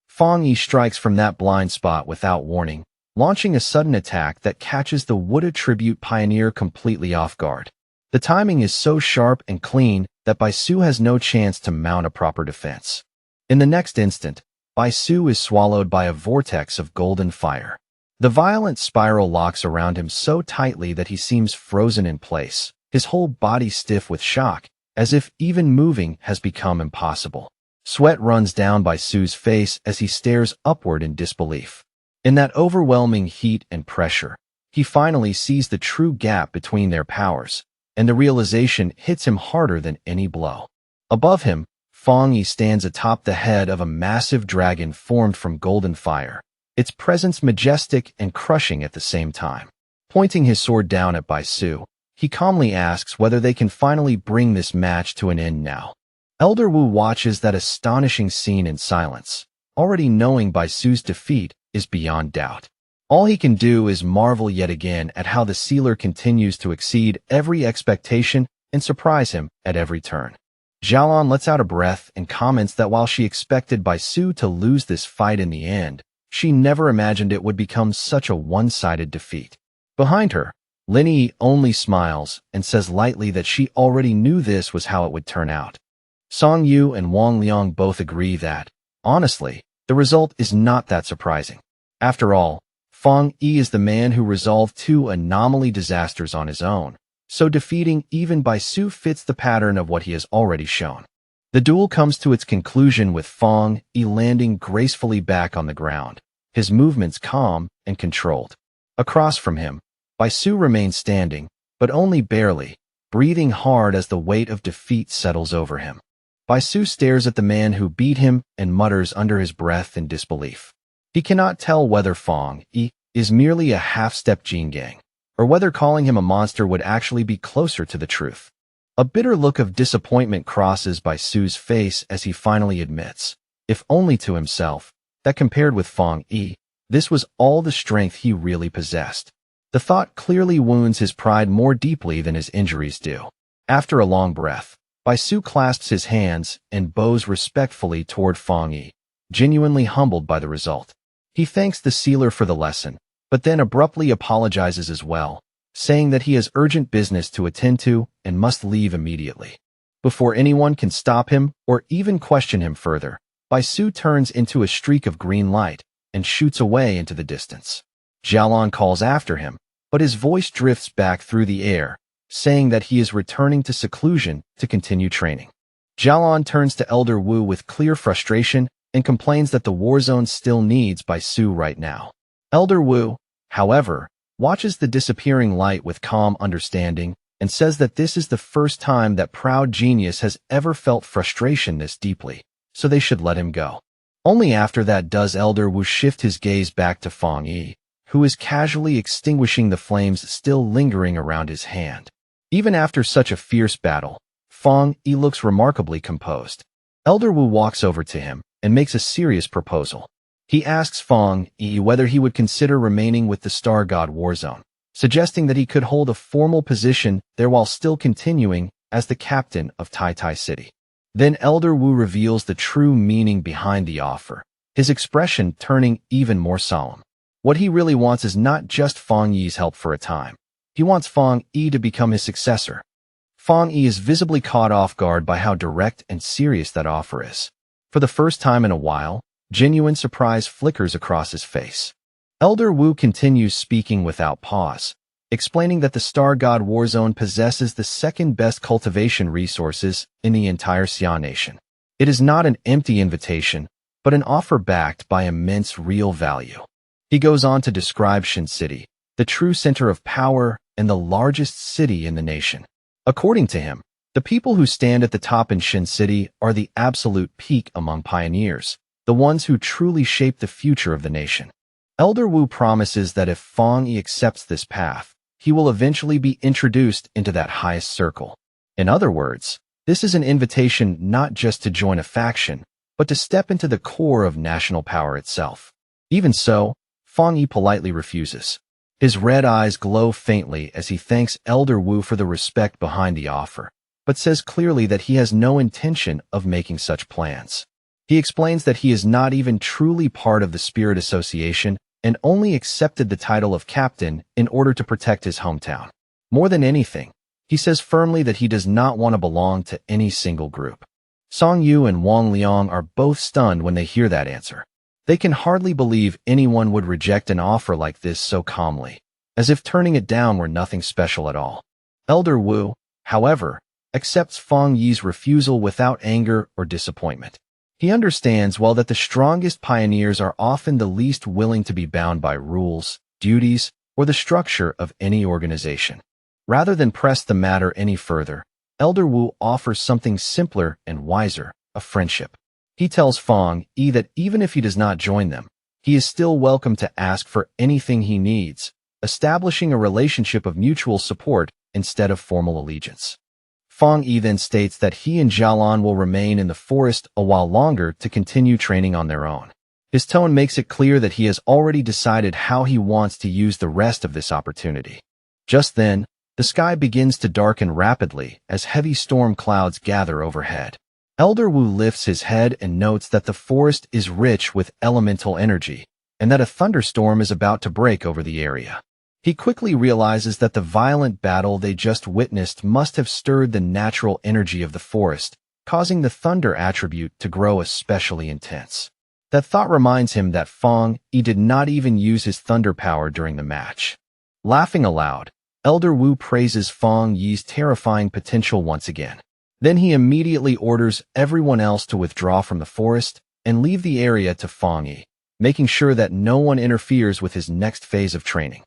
Fang Yi strikes from that blind spot without warning, launching a sudden attack that catches the Wuda tribute pioneer completely off guard. The timing is so sharp and clean that Bai Su has no chance to mount a proper defense. In the next instant, Bai Su is swallowed by a vortex of golden fire. The violent spiral locks around him so tightly that he seems frozen in place, his whole body stiff with shock, as if even moving has become impossible. Sweat runs down Bai Su's face as he stares upward in disbelief. In that overwhelming heat and pressure, he finally sees the true gap between their powers, and the realization hits him harder than any blow. Above him, Fang Yi stands atop the head of a massive dragon formed from golden fire, its presence majestic and crushing at the same time. Pointing his sword down at Bai Su, he calmly asks whether they can finally bring this match to an end now. Elder Wu watches that astonishing scene in silence, already knowing Bai Su's defeat is beyond doubt. All he can do is marvel yet again at how the sealer continues to exceed every expectation and surprise him at every turn. Xiaolon lets out a breath and comments that while she expected Bai Su to lose this fight in the end, she never imagined it would become such a one-sided defeat. Behind her, Lin Yi only smiles and says lightly that she already knew this was how it would turn out. Song Yu and Wang Liang both agree that, honestly, the result is not that surprising. After all, Fang Yi is the man who resolved two anomaly disasters on his own, so defeating even Bai Su fits the pattern of what he has already shown. The duel comes to its conclusion with Fang Yi landing gracefully back on the ground, his movements calm and controlled. Across from him, Bai Su remains standing, but only barely, breathing hard as the weight of defeat settles over him. Bai Su stares at the man who beat him and mutters under his breath in disbelief. He cannot tell whether Fang Yi is merely a half-step Jingang, or whether calling him a monster would actually be closer to the truth. A bitter look of disappointment crosses Bai Su's face as he finally admits, if only to himself, that compared with Fang Yi, this was all the strength he really possessed. The thought clearly wounds his pride more deeply than his injuries do. After a long breath, Bai Su clasps his hands and bows respectfully toward Fang Yi, genuinely humbled by the result. He thanks the sealer for the lesson, but then abruptly apologizes as well, saying that he has urgent business to attend to and must leave immediately. Before anyone can stop him or even question him further, Bai Su turns into a streak of green light and shoots away into the distance. Xiaolon calls after him, but his voice drifts back through the air, saying that he is returning to seclusion to continue training. Xiaolon turns to Elder Wu with clear frustration and complains that the war zone still needs Bai Su right now. Elder Wu, however, watches the disappearing light with calm understanding and says that this is the first time that proud genius has ever felt frustration this deeply, so they should let him go. Only after that does Elder Wu shift his gaze back to Fang Yi, who is casually extinguishing the flames still lingering around his hand. Even after such a fierce battle, Fang Yi looks remarkably composed. Elder Wu walks over to him and makes a serious proposal. He asks Fang Yi whether he would consider remaining with the Star God Warzone, suggesting that he could hold a formal position there while still continuing as the captain of Tai Tai City. Then Elder Wu reveals the true meaning behind the offer, his expression turning even more solemn. What he really wants is not just Fang Yi's help for a time. He wants Fang Yi to become his successor. Fang Yi is visibly caught off guard by how direct and serious that offer is. For the first time in a while, genuine surprise flickers across his face. Elder Wu continues speaking without pause, explaining that the Star God Warzone possesses the second-best cultivation resources in the entire Xia nation. It is not an empty invitation, but an offer backed by immense real value. He goes on to describe Shin City, the true center of power and the largest city in the nation. According to him, the people who stand at the top in Shin City are the absolute peak among pioneers, the ones who truly shape the future of the nation. Elder Wu promises that if Fang Yi accepts this path, he will eventually be introduced into that highest circle. In other words, This is an invitation not just to join a faction, but to step into the core of national power itself. Even so, Fang Yi politely refuses. His red eyes glow faintly as he thanks Elder Wu for the respect behind the offer, but says clearly that he has no intention of making such plans. He explains that he is not even truly part of the Spirit Association and only accepted the title of captain in order to protect his hometown. More than anything, he says firmly that he does not want to belong to any single group. Song Yu and Wang Liang are both stunned when they hear that answer. They can hardly believe anyone would reject an offer like this so calmly, as if turning it down were nothing special at all. Elder Wu, however, accepts Fang Yi's refusal without anger or disappointment. He understands well that the strongest pioneers are often the least willing to be bound by rules, duties, or the structure of any organization. Rather than press the matter any further, Elder Wu offers something simpler and wiser, a friendship. He tells Fang Yi that even if he does not join them, he is still welcome to ask for anything he needs, establishing a relationship of mutual support instead of formal allegiance. Fang Yi then states that he and Jialan will remain in the forest a while longer to continue training on their own. His tone makes it clear that he has already decided how he wants to use the rest of this opportunity. Just then, the sky begins to darken rapidly as heavy storm clouds gather overhead. Elder Wu lifts his head and notes that the forest is rich with elemental energy, and that a thunderstorm is about to break over the area. He quickly realizes that the violent battle they just witnessed must have stirred the natural energy of the forest, causing the thunder attribute to grow especially intense. That thought reminds him that Fang Yi did not even use his thunder power during the match. Laughing aloud, Elder Wu praises Fang Yi's terrifying potential once again. Then he immediately orders everyone else to withdraw from the forest and leave the area to Fang Yi, making sure that no one interferes with his next phase of training.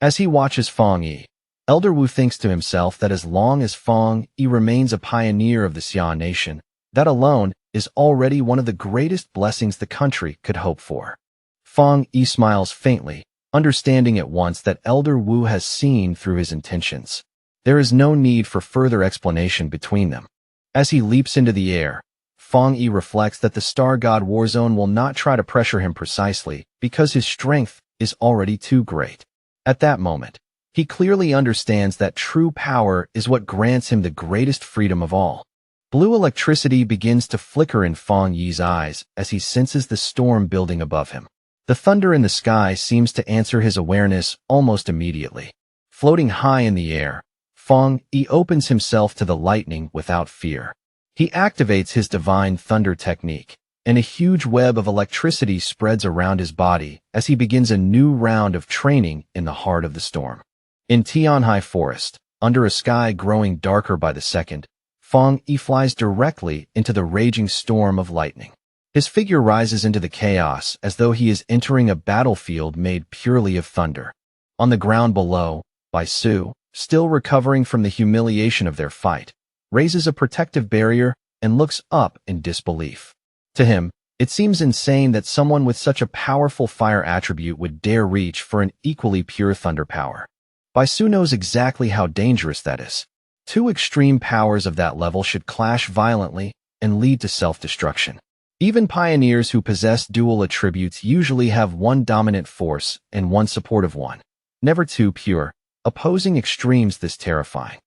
As he watches Fang Yi, Elder Wu thinks to himself that as long as Fang Yi remains a pioneer of the Xia nation, that alone is already one of the greatest blessings the country could hope for. Fang Yi smiles faintly, understanding at once that Elder Wu has seen through his intentions. There is no need for further explanation between them. As he leaps into the air, Fang Yi reflects that the Star God Warzone will not try to pressure him precisely because his strength is already too great. At that moment, he clearly understands that true power is what grants him the greatest freedom of all. Blue electricity begins to flicker in Fang Yi's eyes as he senses the storm building above him. The thunder in the sky seems to answer his awareness almost immediately. Floating high in the air, Fang Yi opens himself to the lightning without fear. He activates his divine thunder technique, and a huge web of electricity spreads around his body as he begins a new round of training in the heart of the storm. In Tianhai Forest, under a sky growing darker by the second, Fang Yi flies directly into the raging storm of lightning. His figure rises into the chaos as though he is entering a battlefield made purely of thunder. On the ground below, Bai Su, still recovering from the humiliation of their fight, raises a protective barrier and looks up in disbelief. To him, it seems insane that someone with such a powerful fire attribute would dare reach for an equally pure thunder power. Bai Su knows exactly how dangerous that is. Two extreme powers of that level should clash violently and lead to self-destruction. Even pioneers who possess dual attributes usually have one dominant force and one supportive one. Never two pure, opposing extremes this terrifying.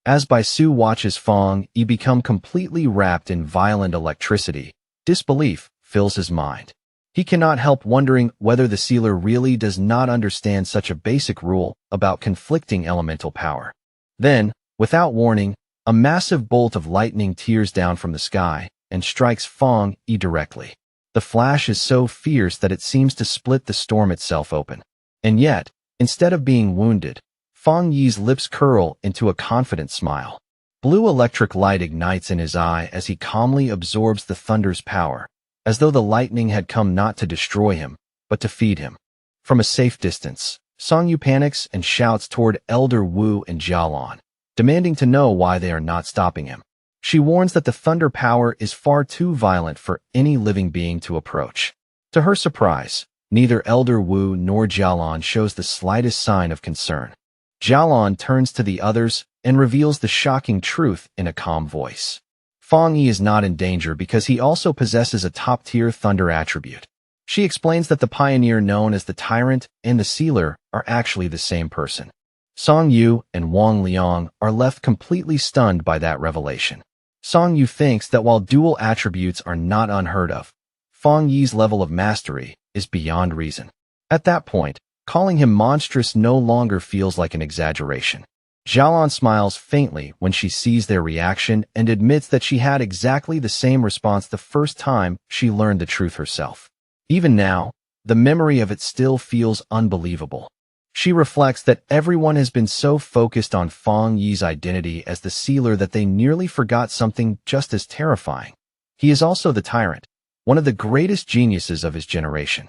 As Bai Su watches Fang Yi become completely wrapped in violent electricity, disbelief fills his mind. He cannot help wondering whether the sealer really does not understand such a basic rule about conflicting elemental power. Then, without warning, a massive bolt of lightning tears down from the sky and strikes Fang Yi directly. The flash is so fierce that it seems to split the storm itself open. And yet, instead of being wounded, Fang Yi's lips curl into a confident smile. Blue electric light ignites in his eye as he calmly absorbs the thunder's power, as though the lightning had come not to destroy him, but to feed him. From a safe distance, Song Yu panics and shouts toward Elder Wu and Jialan, demanding to know why they are not stopping him. She warns that the thunder power is far too violent for any living being to approach. To her surprise, neither Elder Wu nor Jialan shows the slightest sign of concern. Jialan turns to the others and reveals the shocking truth in a calm voice. Fong Yi is not in danger because he also possesses a top-tier thunder attribute. She explains that the pioneer known as the Tyrant and the Sealer are actually the same person. Song Yu and Wang Liang are left completely stunned by that revelation. Song Yu thinks that while dual attributes are not unheard of, Fong Yi's level of mastery is beyond reason. At that point, calling him monstrous no longer feels like an exaggeration. Xiaolan smiles faintly when she sees their reaction and admits that she had exactly the same response the first time she learned the truth herself. Even now, the memory of it still feels unbelievable. She reflects that everyone has been so focused on Fong Yi's identity as the Sealer that they nearly forgot something just as terrifying. He is also the Tyrant, one of the greatest geniuses of his generation.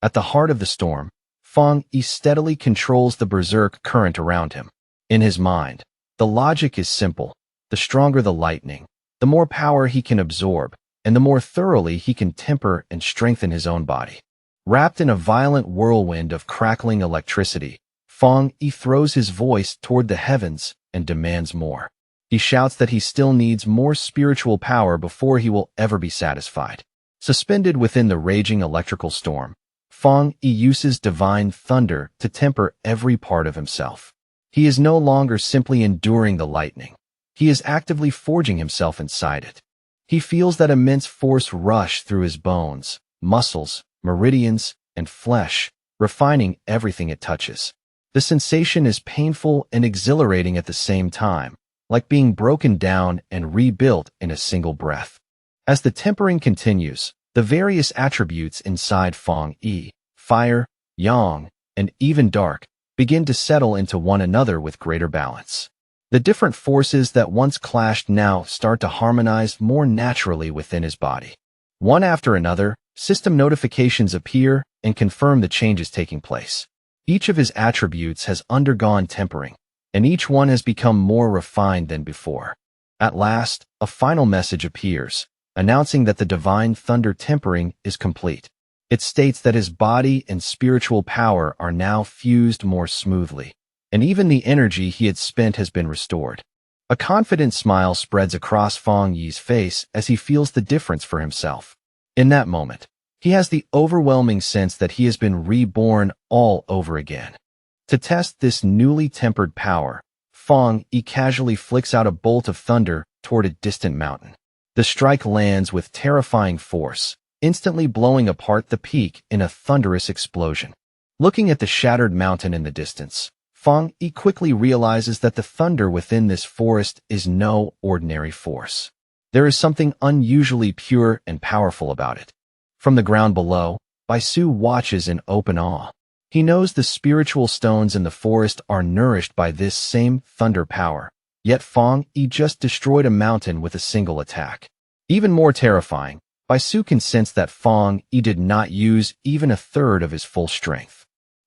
At the heart of the storm, Fong Yi steadily controls the berserk current around him. In his mind, the logic is simple. The stronger the lightning, the more power he can absorb, and the more thoroughly he can temper and strengthen his own body. Wrapped in a violent whirlwind of crackling electricity, Fong Yi throws his voice toward the heavens and demands more. He shouts that he still needs more spiritual power before he will ever be satisfied. Suspended within the raging electrical storm, Fong Yi uses divine thunder to temper every part of himself. He is no longer simply enduring the lightning. He is actively forging himself inside it. He feels that immense force rush through his bones, muscles, meridians, and flesh, refining everything it touches. The sensation is painful and exhilarating at the same time, like being broken down and rebuilt in a single breath. As the tempering continues, the various attributes inside Fong Yi, fire, yang, and even dark, begin to settle into one another with greater balance. The different forces that once clashed now start to harmonize more naturally within his body. One after another, system notifications appear and confirm the changes taking place. Each of his attributes has undergone tempering, and each one has become more refined than before. At last, a final message appears, announcing that the divine thunder tempering is complete. It states that his body and spiritual power are now fused more smoothly, and even the energy he had spent has been restored. A confident smile spreads across Fong Yi's face as he feels the difference for himself. In that moment, he has the overwhelming sense that he has been reborn all over again. To test this newly tempered power, Fong Yi casually flicks out a bolt of thunder toward a distant mountain. The strike lands with terrifying force, instantly blowing apart the peak in a thunderous explosion. Looking at the shattered mountain in the distance, Fong Yi quickly realizes that the thunder within this forest is no ordinary force. There is something unusually pure and powerful about it. From the ground below, Baisu watches in open awe. He knows the spiritual stones in the forest are nourished by this same thunder power, yet Fong Yi just destroyed a mountain with a single attack. Even more terrifying, Baisu can sense that Fong Yi did not use even a third of his full strength.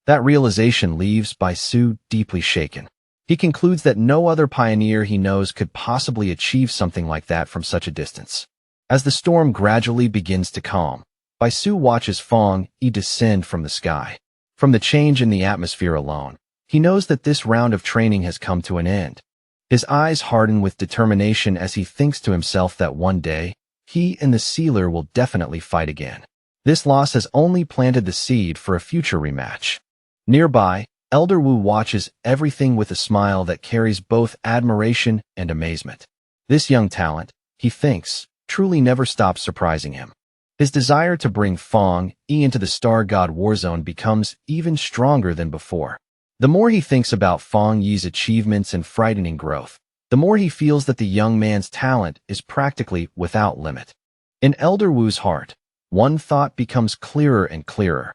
That realization leaves Baisu deeply shaken. He concludes that no other pioneer he knows could possibly achieve something like that from such a distance. As the storm gradually begins to calm, Baisu watches Fong Yi descend from the sky. From the change in the atmosphere alone, he knows that this round of training has come to an end. His eyes harden with determination as he thinks to himself that one day, he and the Sealer will definitely fight again. This loss has only planted the seed for a future rematch. Nearby, Elder Wu watches everything with a smile that carries both admiration and amazement. This young talent, he thinks, truly never stops surprising him. His desire to bring Fong Yi into the Star God Warzone becomes even stronger than before. The more he thinks about Fong Yi's achievements and frightening growth, the more he feels that the young man's talent is practically without limit. In Elder Wu's heart, one thought becomes clearer and clearer.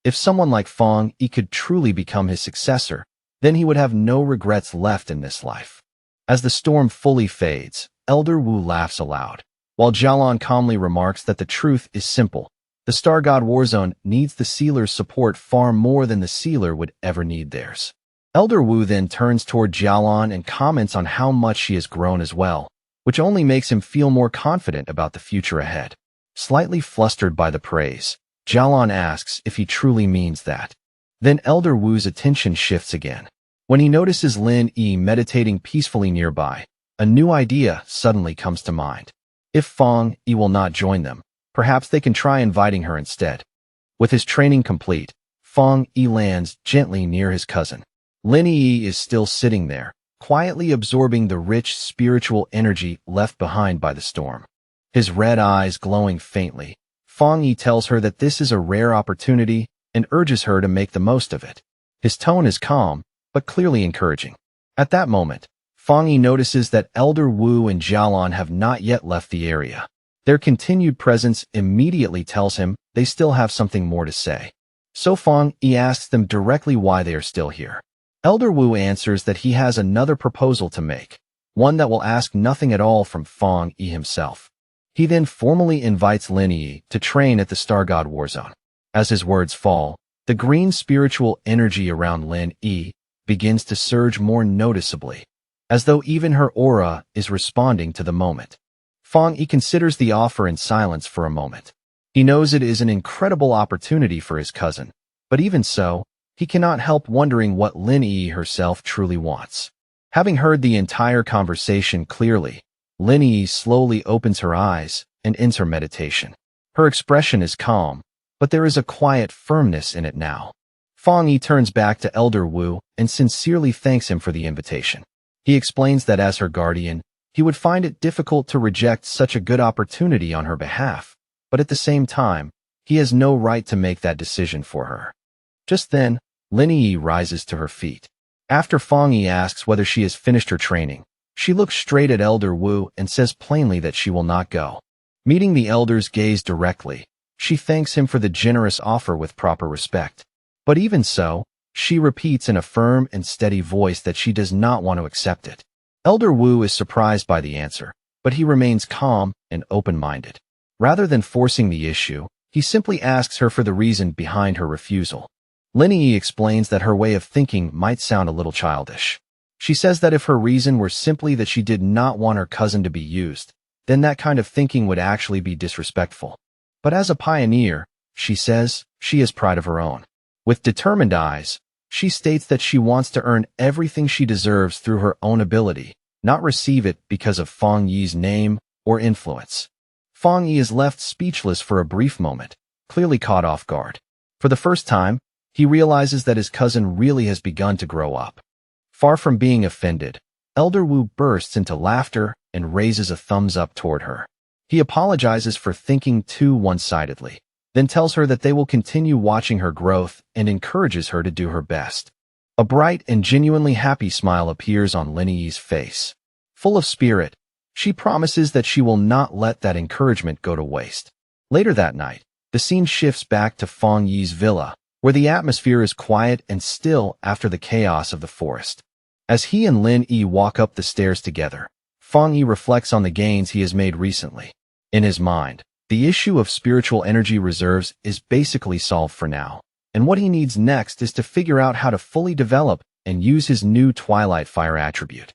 If someone like Fong Yi could truly become his successor, then he would have no regrets left in this life. As the storm fully fades, Elder Wu laughs aloud, while Jialan calmly remarks that the truth is simple. The Star God Warzone needs the Sealer's support far more than the Sealer would ever need theirs. Elder Wu then turns toward Jialan and comments on how much she has grown as well, which only makes him feel more confident about the future ahead. Slightly flustered by the praise, Jialan asks if he truly means that. Then Elder Wu's attention shifts again. When he notices Lin Yi meditating peacefully nearby, a new idea suddenly comes to mind. If Fang Yi will not join them, perhaps they can try inviting her instead. With his training complete, Fang Yi lands gently near his cousin. Lin Yi is still sitting there, quietly absorbing the rich spiritual energy left behind by the storm. His red eyes glowing faintly, Fang Yi tells her that this is a rare opportunity and urges her to make the most of it. His tone is calm, but clearly encouraging. At that moment, Fang Yi notices that Elder Wu and Jialan have not yet left the area. Their continued presence immediately tells him they still have something more to say. So Fang Yi asks them directly why they are still here. Elder Wu answers that he has another proposal to make, one that will ask nothing at all from Fang Yi himself. He then formally invites Lin Yi to train at the Star God Warzone. As his words fall, the green spiritual energy around Lin Yi begins to surge more noticeably, as though even her aura is responding to the moment. Fang Yi considers the offer in silence for a moment. He knows it is an incredible opportunity for his cousin, but even so, he cannot help wondering what Lin Yi herself truly wants. Having heard the entire conversation clearly, Lin Yi slowly opens her eyes and ends her meditation. Her expression is calm, but there is a quiet firmness in it now. Fang Yi turns back to Elder Wu and sincerely thanks him for the invitation. He explains that as her guardian, he would find it difficult to reject such a good opportunity on her behalf, but at the same time, he has no right to make that decision for her. Just then, Lin Yi rises to her feet. After Fang Yi asks whether she has finished her training, she looks straight at Elder Wu and says plainly that she will not go. Meeting the elder's gaze directly, she thanks him for the generous offer with proper respect. But even so, she repeats in a firm and steady voice that she does not want to accept it. Elder Wu is surprised by the answer, but he remains calm and open-minded. Rather than forcing the issue, he simply asks her for the reason behind her refusal. Lin Yi explains that her way of thinking might sound a little childish. She says that if her reason were simply that she did not want her cousin to be used, then that kind of thinking would actually be disrespectful. But as a pioneer, she says, she has pride of her own. With determined eyes, she states that she wants to earn everything she deserves through her own ability, not receive it because of Fang Yi's name or influence. Fang Yi is left speechless for a brief moment, clearly caught off guard. For the first time, he realizes that his cousin really has begun to grow up. Far from being offended, Elder Wu bursts into laughter and raises a thumbs up toward her. He apologizes for thinking too one-sidedly, then tells her that they will continue watching her growth and encourages her to do her best. A bright and genuinely happy smile appears on Lin Yi's face. Full of spirit, she promises that she will not let that encouragement go to waste. Later that night, the scene shifts back to Fang Yi's villa, where the atmosphere is quiet and still after the chaos of the forest. As he and Lin Yi walk up the stairs together, Fang Yi reflects on the gains he has made recently. In his mind, the issue of spiritual energy reserves is basically solved for now, and what he needs next is to figure out how to fully develop and use his new Twilight Fire attribute.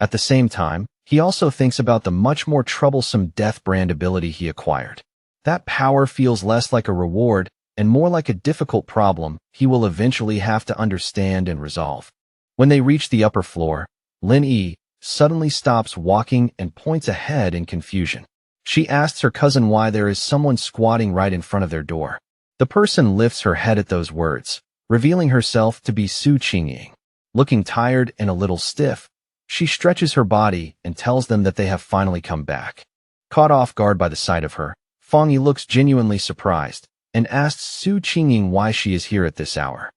At the same time, he also thinks about the much more troublesome Death Brand ability he acquired. That power feels less like a reward and more like a difficult problem he will eventually have to understand and resolve. When they reach the upper floor, Lin Yi suddenly stops walking and points ahead in confusion. She asks her cousin why there is someone squatting right in front of their door. The person lifts her head at those words, revealing herself to be Su Qingying. Looking tired and a little stiff, she stretches her body and tells them that they have finally come back. Caught off guard by the sight of her, Fang Yi looks genuinely surprised and asks Su Qingying why she is here at this hour.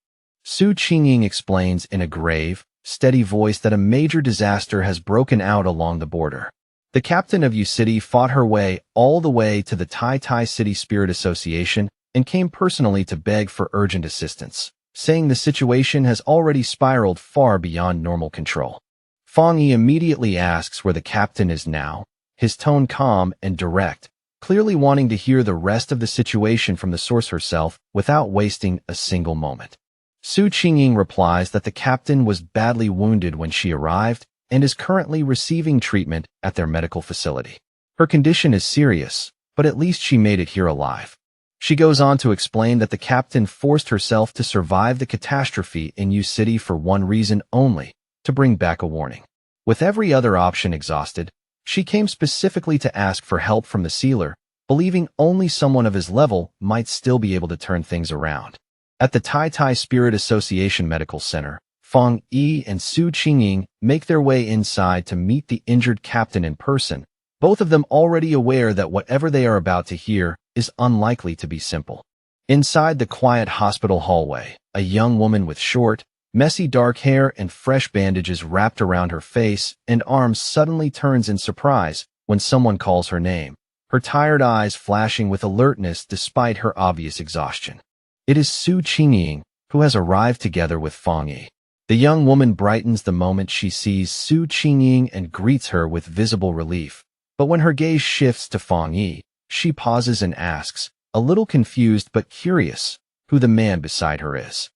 Su Qingying explains in a grave, steady voice that a major disaster has broken out along the border. The captain of Yu City fought her way all the way to the Tai Tai City Spirit Association and came personally to beg for urgent assistance, saying the situation has already spiraled far beyond normal control. Fang Yi immediately asks where the captain is now, his tone calm and direct, clearly wanting to hear the rest of the situation from the source herself without wasting a single moment. Su Qingying replies that the captain was badly wounded when she arrived and is currently receiving treatment at their medical facility. Her condition is serious, but at least she made it here alive. She goes on to explain that the captain forced herself to survive the catastrophe in Yu City for one reason only, to bring back a warning. With every other option exhausted, She came specifically to ask for help from the sealer, believing only someone of his level might still be able to turn things around. At the Tai Tai Spirit Association Medical Center, Fang Yi and Su Qingying make their way inside to meet the injured captain in person, both of them already aware that whatever they are about to hear is unlikely to be simple. Inside the quiet hospital hallway, a young woman with short, messy dark hair and fresh bandages wrapped around her face and arms suddenly turns in surprise when someone calls her name, her tired eyes flashing with alertness despite her obvious exhaustion. It is Su Qingying, who has arrived together with Fang Yi. The young woman brightens the moment she sees Su Qingying and greets her with visible relief. But when her gaze shifts to Fang Yi, she pauses and asks, a little confused but curious, who the man beside her is.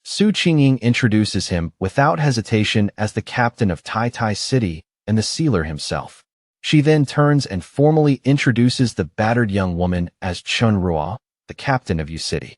Su Qingying introduces him without hesitation as the captain of Tai Tai City and the sealer himself. She then turns and formally introduces the battered young woman as Chun Ruo, the captain of U City.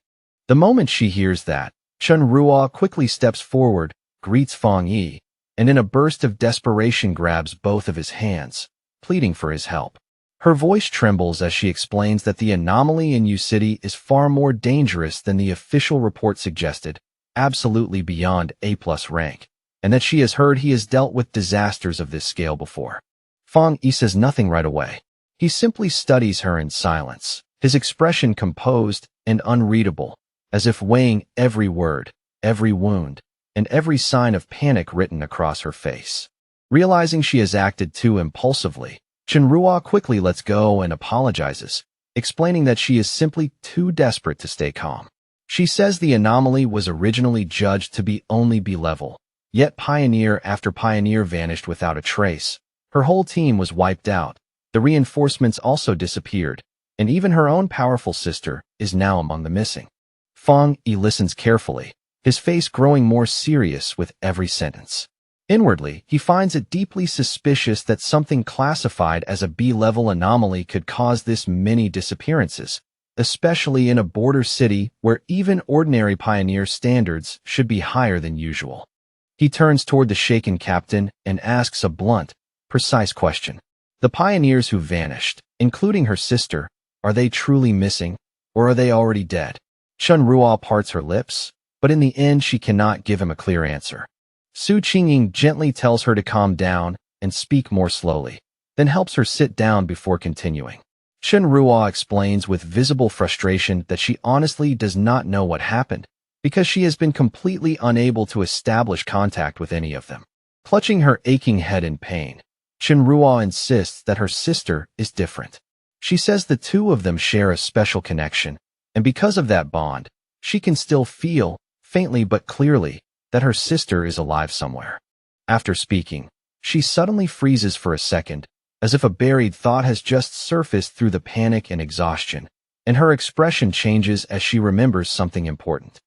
The moment she hears that, Chun Ruo quickly steps forward, greets Fang Yi, and in a burst of desperation grabs both of his hands, pleading for his help. Her voice trembles as she explains that the anomaly in U City is far more dangerous than the official report suggested, absolutely beyond A+ rank, and that she has heard he has dealt with disasters of this scale before. Fang Yi says nothing right away. He simply studies her in silence, his expression composed and unreadable, as if weighing every word, every wound, and every sign of panic written across her face. Realizing she has acted too impulsively, Chunrua quickly lets go and apologizes, explaining that she is simply too desperate to stay calm. She says the anomaly was originally judged to be only B-level, yet pioneer after pioneer vanished without a trace. Her whole team was wiped out, the reinforcements also disappeared, and even her own powerful sister is now among the missing. Fang Yi listens carefully, his face growing more serious with every sentence. Inwardly, he finds it deeply suspicious that something classified as a B-level anomaly could cause this many disappearances, especially in a border city where even ordinary pioneer standards should be higher than usual. He turns toward the shaken captain and asks a blunt, precise question. The pioneers who vanished, including her sister, are they truly missing, or are they already dead? Chun Ruo parts her lips, but in the end she cannot give him a clear answer. Su Qingying gently tells her to calm down and speak more slowly, then helps her sit down before continuing. Chun Ruo explains with visible frustration that she honestly does not know what happened, because she has been completely unable to establish contact with any of them. Clutching her aching head in pain, Chun Ruo insists that her sister is different. She says the two of them share a special connection, and because of that bond, she can still feel, faintly but clearly, that her sister is alive somewhere. After speaking, she suddenly freezes for a second, as if a buried thought has just surfaced through the panic and exhaustion, and her expression changes as she remembers something important.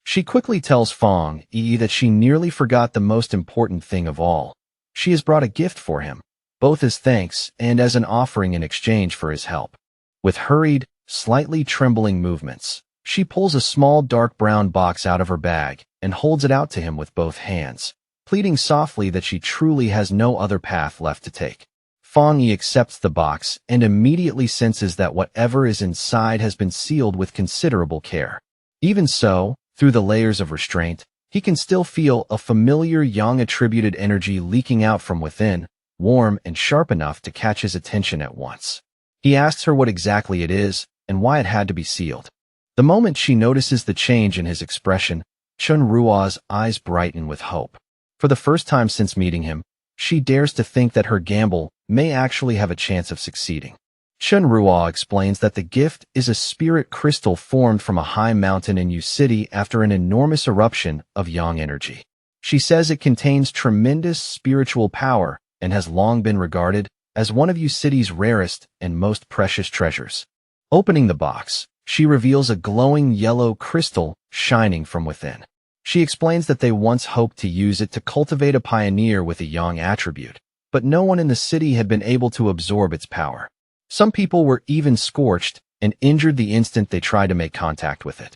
She quickly tells Fang Yi that she nearly forgot the most important thing of all. She has brought a gift for him, both as thanks and as an offering in exchange for his help. With hurried, slightly trembling movements, she pulls a small dark brown box out of her bag and holds it out to him with both hands, pleading softly that she truly has no other path left to take. Fang Yi accepts the box and immediately senses that whatever is inside has been sealed with considerable care. Even so, through the layers of restraint, he can still feel a familiar yang-attributed energy leaking out from within, warm and sharp enough to catch his attention at once. He asks her what exactly it is and why it had to be sealed. The moment she notices the change in his expression, Chun Ruo's eyes brighten with hope. For the first time since meeting him, she dares to think that her gamble may actually have a chance of succeeding. Chun Ruo explains that the gift is a spirit crystal formed from a high mountain in U City after an enormous eruption of yang energy. She says it contains tremendous spiritual power and has long been regarded as one of U City's rarest and most precious treasures. Opening the box, she reveals a glowing yellow crystal shining from within. She explains that they once hoped to use it to cultivate a pioneer with a yang attribute, but no one in the city had been able to absorb its power. Some people were even scorched and injured the instant they tried to make contact with it.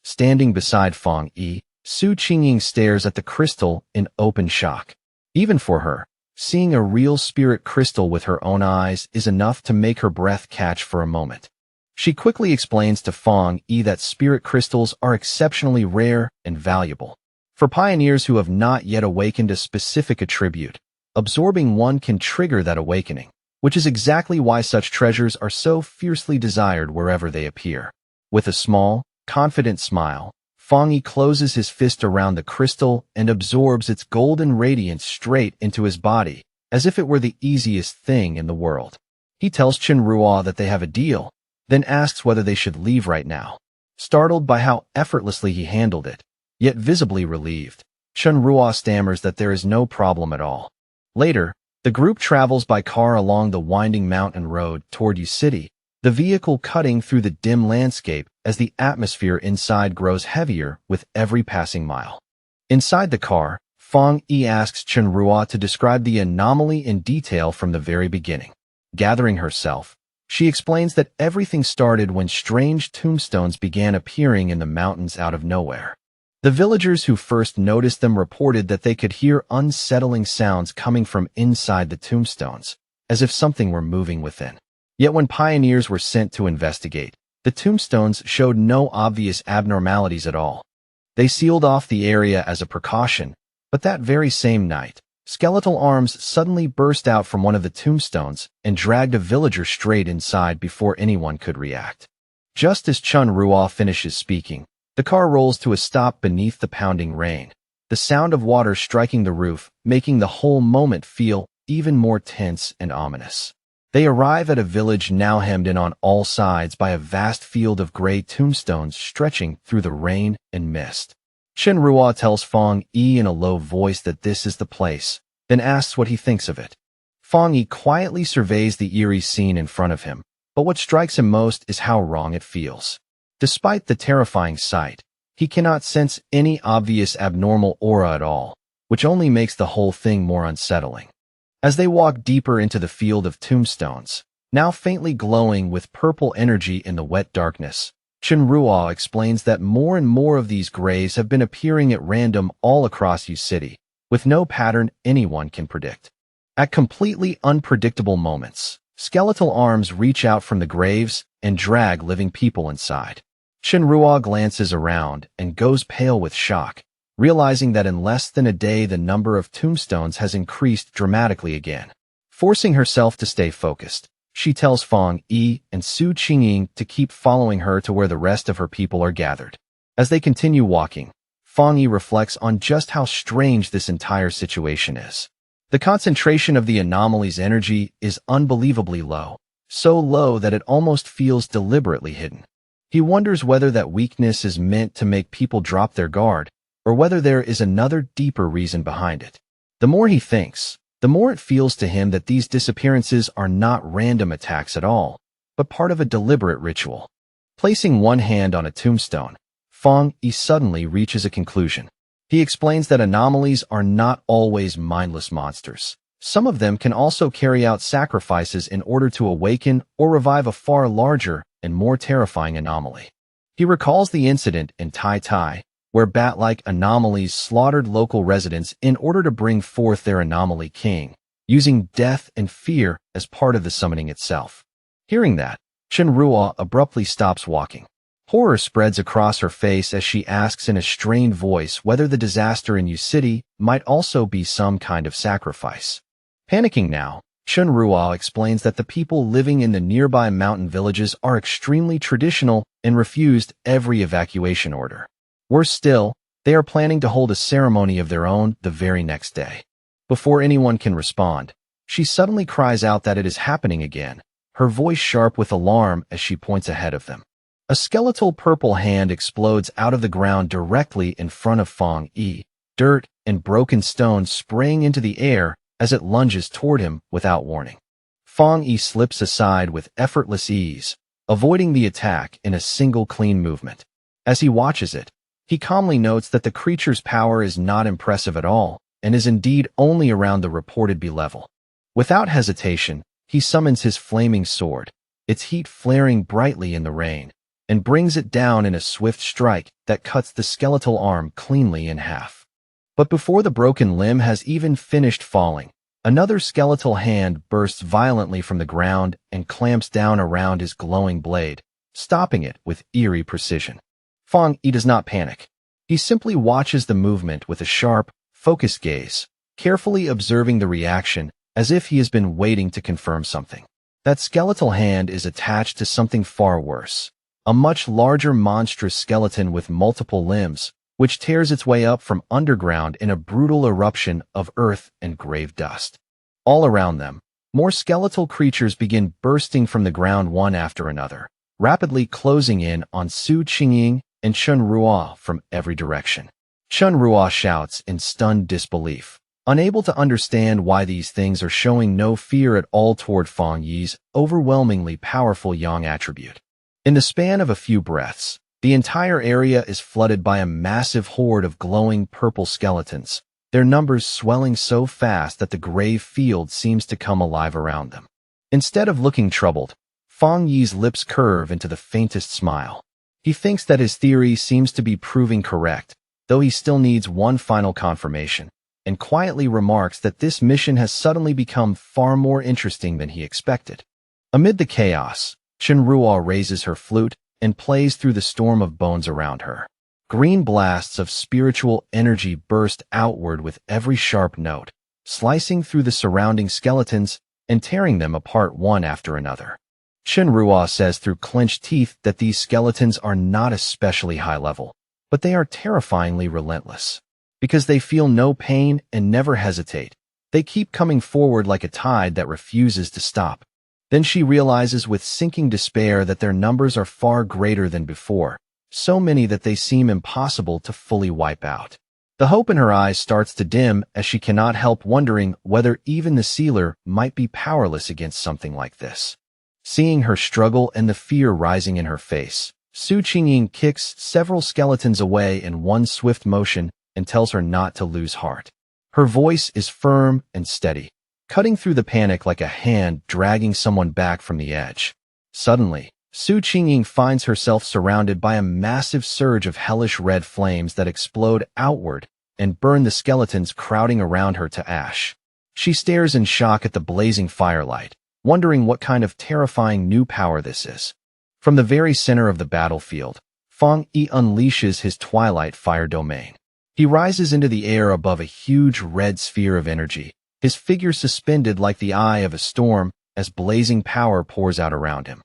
Standing beside Fang Yi, Su Qingying stares at the crystal in open shock. Even for her, Seeing a real spirit crystal with her own eyes is enough to make her breath catch for a moment. She quickly explains to Fong Yi that spirit crystals are exceptionally rare and valuable. For pioneers who have not yet awakened a specific attribute, absorbing one can trigger that awakening, which is exactly why such treasures are so fiercely desired wherever they appear. With a small, confident smile, Fong Yi closes his fist around the crystal and absorbs its golden radiance straight into his body, as if it were the easiest thing in the world. He tells Chen Ruo that they have a deal, then asks whether they should leave right now. Startled by how effortlessly he handled it, yet visibly relieved, Chen Ruo stammers that there is no problem at all. Later, the group travels by car along the winding mountain road toward Yu City, the vehicle cutting through the dim landscape as the atmosphere inside grows heavier with every passing mile. Inside the car, Fong Yi asks Chen Ruo to describe the anomaly in detail from the very beginning. Gathering herself, she explains that everything started when strange tombstones began appearing in the mountains out of nowhere. The villagers who first noticed them reported that they could hear unsettling sounds coming from inside the tombstones, as if something were moving within. Yet when pioneers were sent to investigate, the tombstones showed no obvious abnormalities at all. They sealed off the area as a precaution, but that very same night, skeletal arms suddenly burst out from one of the tombstones and dragged a villager straight inside before anyone could react. Just as Chen Ruo finishes speaking, the car rolls to a stop beneath the pounding rain, the sound of water striking the roof making the whole moment feel even more tense and ominous. They arrive at a village now hemmed in on all sides by a vast field of gray tombstones stretching through the rain and mist. Chen Ruo tells Fong Yi in a low voice that this is the place, then asks what he thinks of it. Fong Yi quietly surveys the eerie scene in front of him, but what strikes him most is how wrong it feels. Despite the terrifying sight, he cannot sense any obvious abnormal aura at all, which only makes the whole thing more unsettling. As they walk deeper into the field of tombstones, now faintly glowing with purple energy in the wet darkness, Chen Ruo explains that more and more of these graves have been appearing at random all across Yu City, with no pattern anyone can predict. At completely unpredictable moments, skeletal arms reach out from the graves and drag living people inside. Chen Ruo glances around and goes pale with shock, realizing that in less than a day the number of tombstones has increased dramatically again. Forcing herself to stay focused, she tells Fong Yi and Su Qingying to keep following her to where the rest of her people are gathered. As they continue walking, Fong Yi reflects on just how strange this entire situation is. The concentration of the anomaly's energy is unbelievably low, so low that it almost feels deliberately hidden. He wonders whether that weakness is meant to make people drop their guard, or whether there is another deeper reason behind it. The more he thinks, the more it feels to him that these disappearances are not random attacks at all, but part of a deliberate ritual. Placing one hand on a tombstone, Fong Yi suddenly reaches a conclusion. He explains that anomalies are not always mindless monsters. Some of them can also carry out sacrifices in order to awaken or revive a far larger and more terrifying anomaly. He recalls the incident in Tai Tai, where bat-like anomalies slaughtered local residents in order to bring forth their anomaly king, using death and fear as part of the summoning itself. Hearing that, Chen Ruo abruptly stops walking. Horror spreads across her face as she asks in a strained voice whether the disaster in Yu City might also be some kind of sacrifice. Panicking now, Chen Ruo explains that the people living in the nearby mountain villages are extremely traditional and refused every evacuation order. Worse still, they are planning to hold a ceremony of their own the very next day. Before anyone can respond, she suddenly cries out that it is happening again, her voice sharp with alarm as she points ahead of them. A skeletal purple hand explodes out of the ground directly in front of Fong Yi, dirt and broken stones spraying into the air as it lunges toward him without warning. Fong Yi slips aside with effortless ease, avoiding the attack in a single clean movement. As he watches it, he calmly notes that the creature's power is not impressive at all, and is indeed only around the reported B level. Without hesitation, he summons his flaming sword, its heat flaring brightly in the rain, and brings it down in a swift strike that cuts the skeletal arm cleanly in half. But before the broken limb has even finished falling, Another skeletal hand bursts violently from the ground and clamps down around his glowing blade, stopping it with eerie precision. Fang Yi does not panic. He simply watches the movement with a sharp, focused gaze, carefully observing the reaction as if he has been waiting to confirm something. That skeletal hand is attached to something far worse, a much larger monstrous skeleton with multiple limbs, which tears its way up from underground in a brutal eruption of earth and grave dust. All around them, more skeletal creatures begin bursting from the ground one after another, rapidly closing in on Su Qingying and Chen Ruo from every direction. Chen Ruo shouts in stunned disbelief, unable to understand why these things are showing no fear at all toward Fang Yi's overwhelmingly powerful yang attribute. In the span of a few breaths, the entire area is flooded by a massive horde of glowing purple skeletons, their numbers swelling so fast that the grave field seems to come alive around them. Instead of looking troubled, Fang Yi's lips curve into the faintest smile. He thinks that his theory seems to be proving correct, though he still needs one final confirmation, and quietly remarks that this mission has suddenly become far more interesting than he expected. Amid the chaos, Chen Ruo raises her flute and plays through the storm of bones around her. Green blasts of spiritual energy burst outward with every sharp note, slicing through the surrounding skeletons and tearing them apart one after another. Chen Ruo says through clenched teeth that these skeletons are not especially high level, but they are terrifyingly relentless. Because they feel no pain and never hesitate, they keep coming forward like a tide that refuses to stop. Then she realizes with sinking despair that their numbers are far greater than before, so many that they seem impossible to fully wipe out. The hope in her eyes starts to dim as she cannot help wondering whether even the sealer might be powerless against something like this. Seeing her struggle and the fear rising in her face, Su Qingying kicks several skeletons away in one swift motion and tells her not to lose heart. Her voice is firm and steady, cutting through the panic like a hand dragging someone back from the edge. Suddenly, Su Qingying finds herself surrounded by a massive surge of hellish red flames that explode outward and burn the skeletons crowding around her to ash. She stares in shock at the blazing firelight, wondering what kind of terrifying new power this is. From the very center of the battlefield, Fang Yi unleashes his twilight fire domain. He rises into the air above a huge red sphere of energy, his figure suspended like the eye of a storm as blazing power pours out around him.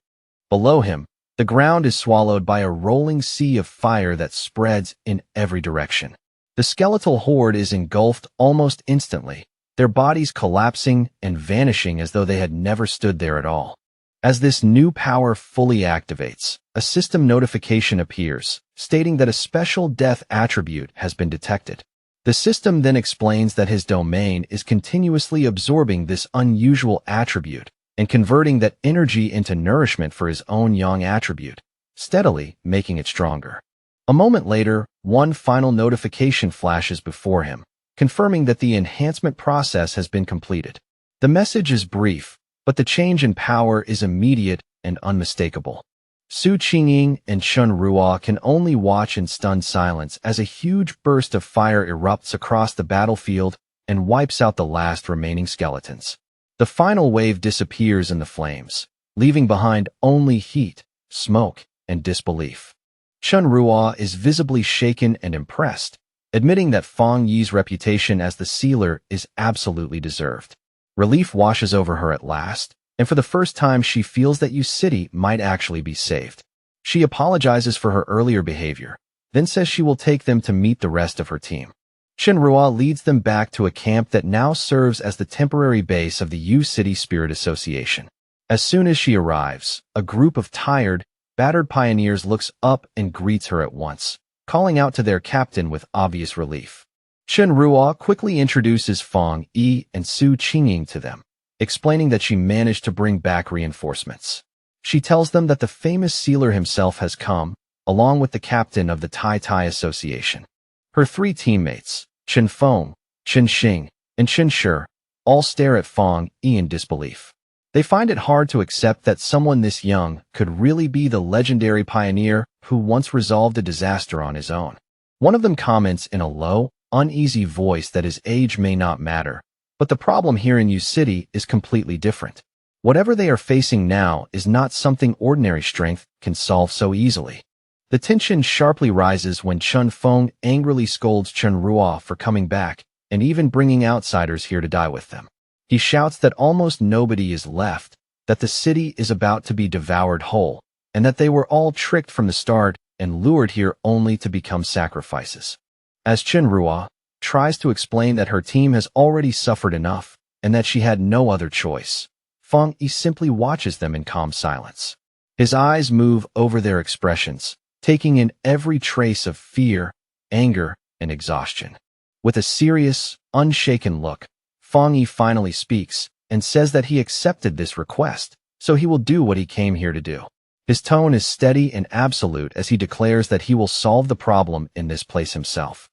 Below him, the ground is swallowed by a rolling sea of fire that spreads in every direction. The skeletal horde is engulfed almost instantly, their bodies collapsing and vanishing as though they had never stood there at all. As this new power fully activates, a system notification appears, stating that a special death attribute has been detected. The system then explains that his domain is continuously absorbing this unusual attribute and converting that energy into nourishment for his own yang attribute, steadily making it stronger. A moment later, one final notification flashes before him, confirming that the enhancement process has been completed. The message is brief, but the change in power is immediate and unmistakable. Su Qingying and Chen Ruo can only watch in stunned silence as a huge burst of fire erupts across the battlefield and wipes out the last remaining skeletons. The final wave disappears in the flames, leaving behind only heat, smoke, and disbelief. Chen Ruo is visibly shaken and impressed, admitting that Fang Yi's reputation as the sealer is absolutely deserved. Relief washes over her at last, and for the first time she feels that Yu City might actually be saved. She apologizes for her earlier behavior, then says she will take them to meet the rest of her team. Chen Ruo leads them back to a camp that now serves as the temporary base of the Yu City Spirit Association. As soon as she arrives, a group of tired, battered pioneers looks up and greets her at once, calling out to their captain with obvious relief. Chen Ruo quickly introduces Fang Yi and Su Qingying to them, explaining that she managed to bring back reinforcements. She tells them that the famous sealer himself has come, along with the captain of the Tai Tai Association. Her three teammates, Chen Feng, Chen Xing, and Chen Shi, all stare at Fang Yi in disbelief. They find it hard to accept that someone this young could really be the legendary pioneer who once resolved a disaster on his own. One of them comments in a low, uneasy voice that his age may not matter, But the problem here in U City is completely different. Whatever they are facing now is not something ordinary strength can solve so easily. The tension sharply rises when Chun Feng angrily scolds Chun Ruo for coming back and even bringing outsiders here to die with them. He shouts that almost nobody is left, that the city is about to be devoured whole, and that they were all tricked from the start and lured here only to become sacrifices. As Chun Ruo tries to explain that her team has already suffered enough and that she had no other choice, Feng Yi simply watches them in calm silence. His eyes move over their expressions, taking in every trace of fear, anger, and exhaustion. With a serious, unshaken look, Feng Yi finally speaks and says that he accepted this request, so he will do what he came here to do. His tone is steady and absolute as he declares that he will solve the problem in this place himself.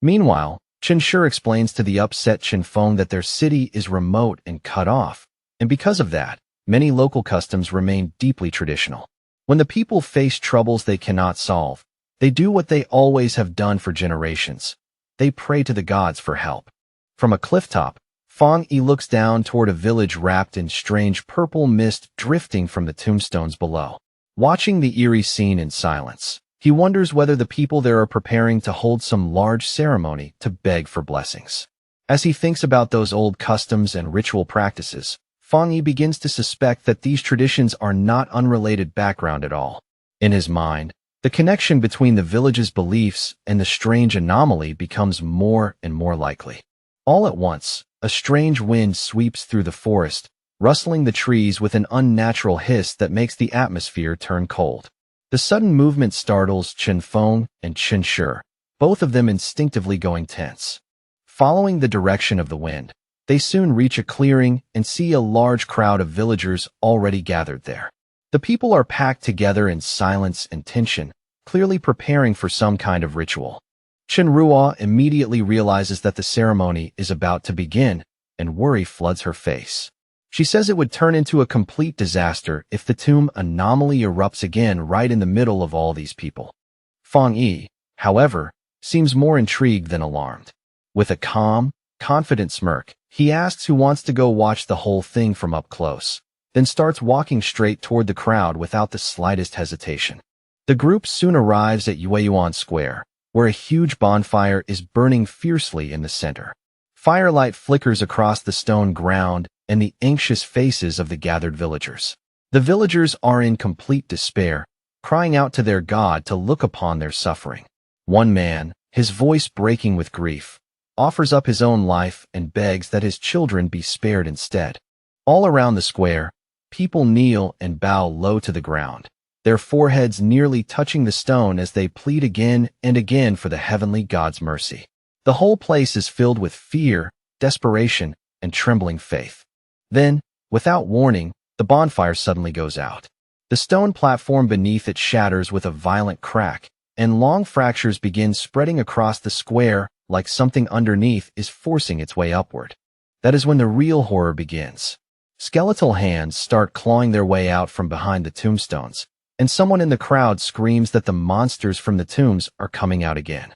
Meanwhile, Chen Shi explains to the upset Chen Feng that their city is remote and cut off, and because of that, many local customs remain deeply traditional. When the people face troubles they cannot solve, they do what they always have done for generations. They pray to the gods for help. From a clifftop, Feng Yi looks down toward a village wrapped in strange purple mist drifting from the tombstones below. Watching the eerie scene in silence, he wonders whether the people there are preparing to hold some large ceremony to beg for blessings. As he thinks about those old customs and ritual practices, Feng Yi begins to suspect that these traditions are not unrelated background at all. In his mind, the connection between the village's beliefs and the strange anomaly becomes more and more likely. All at once, a strange wind sweeps through the forest, rustling the trees with an unnatural hiss that makes the atmosphere turn cold. The sudden movement startles Chen Feng and Chen Shi, both of them instinctively going tense. Following the direction of the wind, they soon reach a clearing and see a large crowd of villagers already gathered there. The people are packed together in silence and tension, clearly preparing for some kind of ritual. Chen Ruo immediately realizes that the ceremony is about to begin, and worry floods her face. She says it would turn into a complete disaster if the tomb anomaly erupts again right in the middle of all these people. Feng Yi, however, seems more intrigued than alarmed. With a calm, confident smirk, he asks who wants to go watch the whole thing from up close, then starts walking straight toward the crowd without the slightest hesitation. The group soon arrives at Yueyuan Square, where a huge bonfire is burning fiercely in the center. Firelight flickers across the stone ground and the anxious faces of the gathered villagers. The villagers are in complete despair, crying out to their god to look upon their suffering. One man, his voice breaking with grief, offers up his own life and begs that his children be spared instead. All around the square, people kneel and bow low to the ground, their foreheads nearly touching the stone as they plead again and again for the heavenly God's mercy. The whole place is filled with fear, desperation, and trembling faith. Then, without warning, the bonfire suddenly goes out. The stone platform beneath it shatters with a violent crack, and long fractures begin spreading across the square like something underneath is forcing its way upward. That is when the real horror begins. Skeletal hands start clawing their way out from behind the tombstones, and someone in the crowd screams that the monsters from the tombs are coming out again.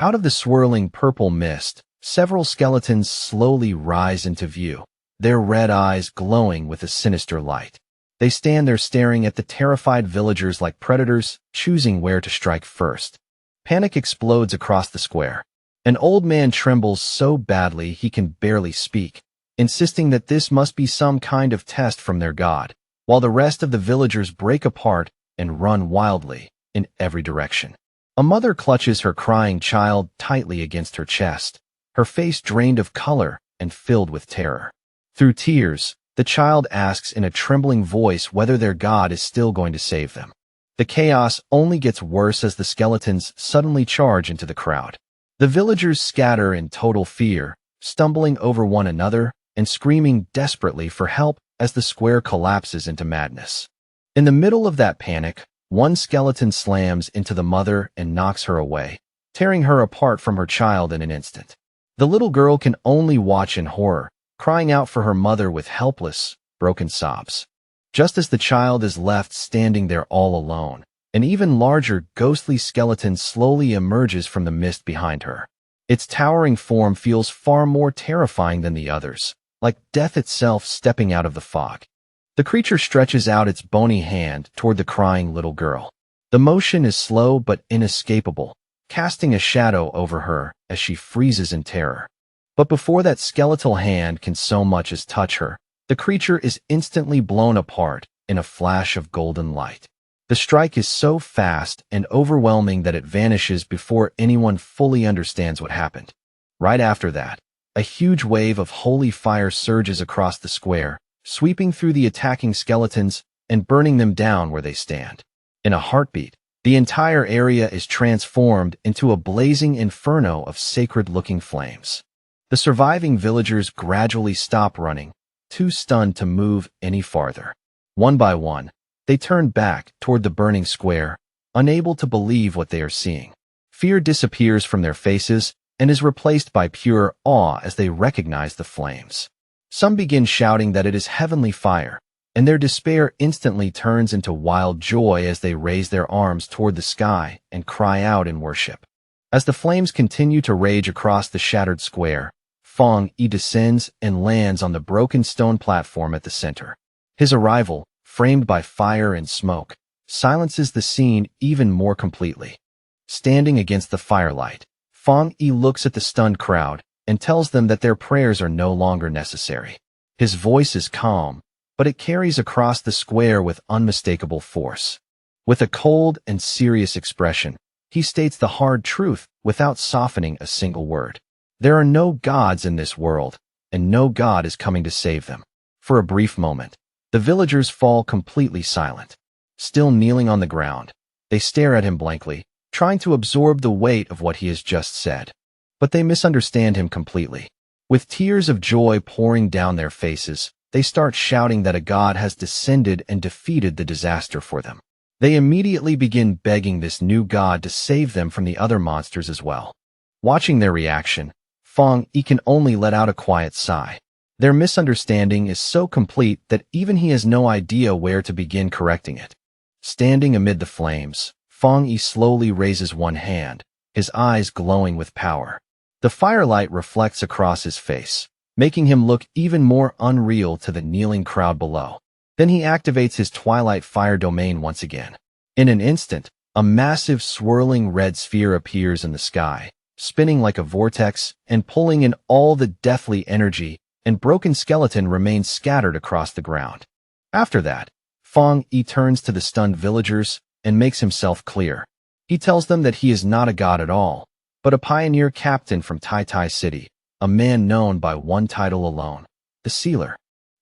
Out of the swirling purple mist, several skeletons slowly rise into view, their red eyes glowing with a sinister light. They stand there staring at the terrified villagers like predators, choosing where to strike first. Panic explodes across the square. An old man trembles so badly he can barely speak, insisting that this must be some kind of test from their god, while the rest of the villagers break apart and run wildly in every direction. A mother clutches her crying child tightly against her chest, her face drained of color and filled with terror. Through tears, the child asks in a trembling voice whether their god is still going to save them. The chaos only gets worse as the skeletons suddenly charge into the crowd. The villagers scatter in total fear, stumbling over one another and screaming desperately for help as the square collapses into madness. In the middle of that panic, one skeleton slams into the mother and knocks her away, tearing her apart from her child in an instant. The little girl can only watch in horror, crying out for her mother with helpless, broken sobs. Just as the child is left standing there all alone, an even larger ghostly skeleton slowly emerges from the mist behind her. Its towering form feels far more terrifying than the others, like death itself stepping out of the fog. The creature stretches out its bony hand toward the crying little girl. The motion is slow but inescapable, casting a shadow over her as she freezes in terror. But before that skeletal hand can so much as touch her, the creature is instantly blown apart in a flash of golden light. The strike is so fast and overwhelming that it vanishes before anyone fully understands what happened. Right after that, a huge wave of holy fire surges across the square, sweeping through the attacking skeletons and burning them down where they stand. In a heartbeat, the entire area is transformed into a blazing inferno of sacred-looking flames. The surviving villagers gradually stop running, too stunned to move any farther. One by one, they turn back toward the burning square, unable to believe what they are seeing. Fear disappears from their faces and is replaced by pure awe as they recognize the flames. Some begin shouting that it is heavenly fire, and their despair instantly turns into wild joy as they raise their arms toward the sky and cry out in worship. As the flames continue to rage across the shattered square, Fong Yi descends and lands on the broken stone platform at the center. His arrival, framed by fire and smoke, silences the scene even more completely. Standing against the firelight, Fong Yi looks at the stunned crowd and tells them that their prayers are no longer necessary. His voice is calm, but it carries across the square with unmistakable force. With a cold and serious expression, he states the hard truth without softening a single word. There are no gods in this world, and no god is coming to save them. For a brief moment, the villagers fall completely silent. Still kneeling on the ground, they stare at him blankly, trying to absorb the weight of what he has just said. But they misunderstand him completely. With tears of joy pouring down their faces, they start shouting that a god has descended and defeated the disaster for them. They immediately begin begging this new god to save them from the other monsters as well. Watching their reaction, Fong Yi can only let out a quiet sigh. Their misunderstanding is so complete that even he has no idea where to begin correcting it. Standing amid the flames, Fong Yi slowly raises one hand, his eyes glowing with power. The firelight reflects across his face, making him look even more unreal to the kneeling crowd below. Then he activates his Twilight Fire domain once again. In an instant, a massive swirling red sphere appears in the sky, spinning like a vortex and pulling in all the deathly energy, and broken skeleton remains scattered across the ground. After that, Fong Yi turns to the stunned villagers and makes himself clear. He tells them that he is not a god at all, but a pioneer captain from Tai Tai City, a man known by one title alone, the Sealer.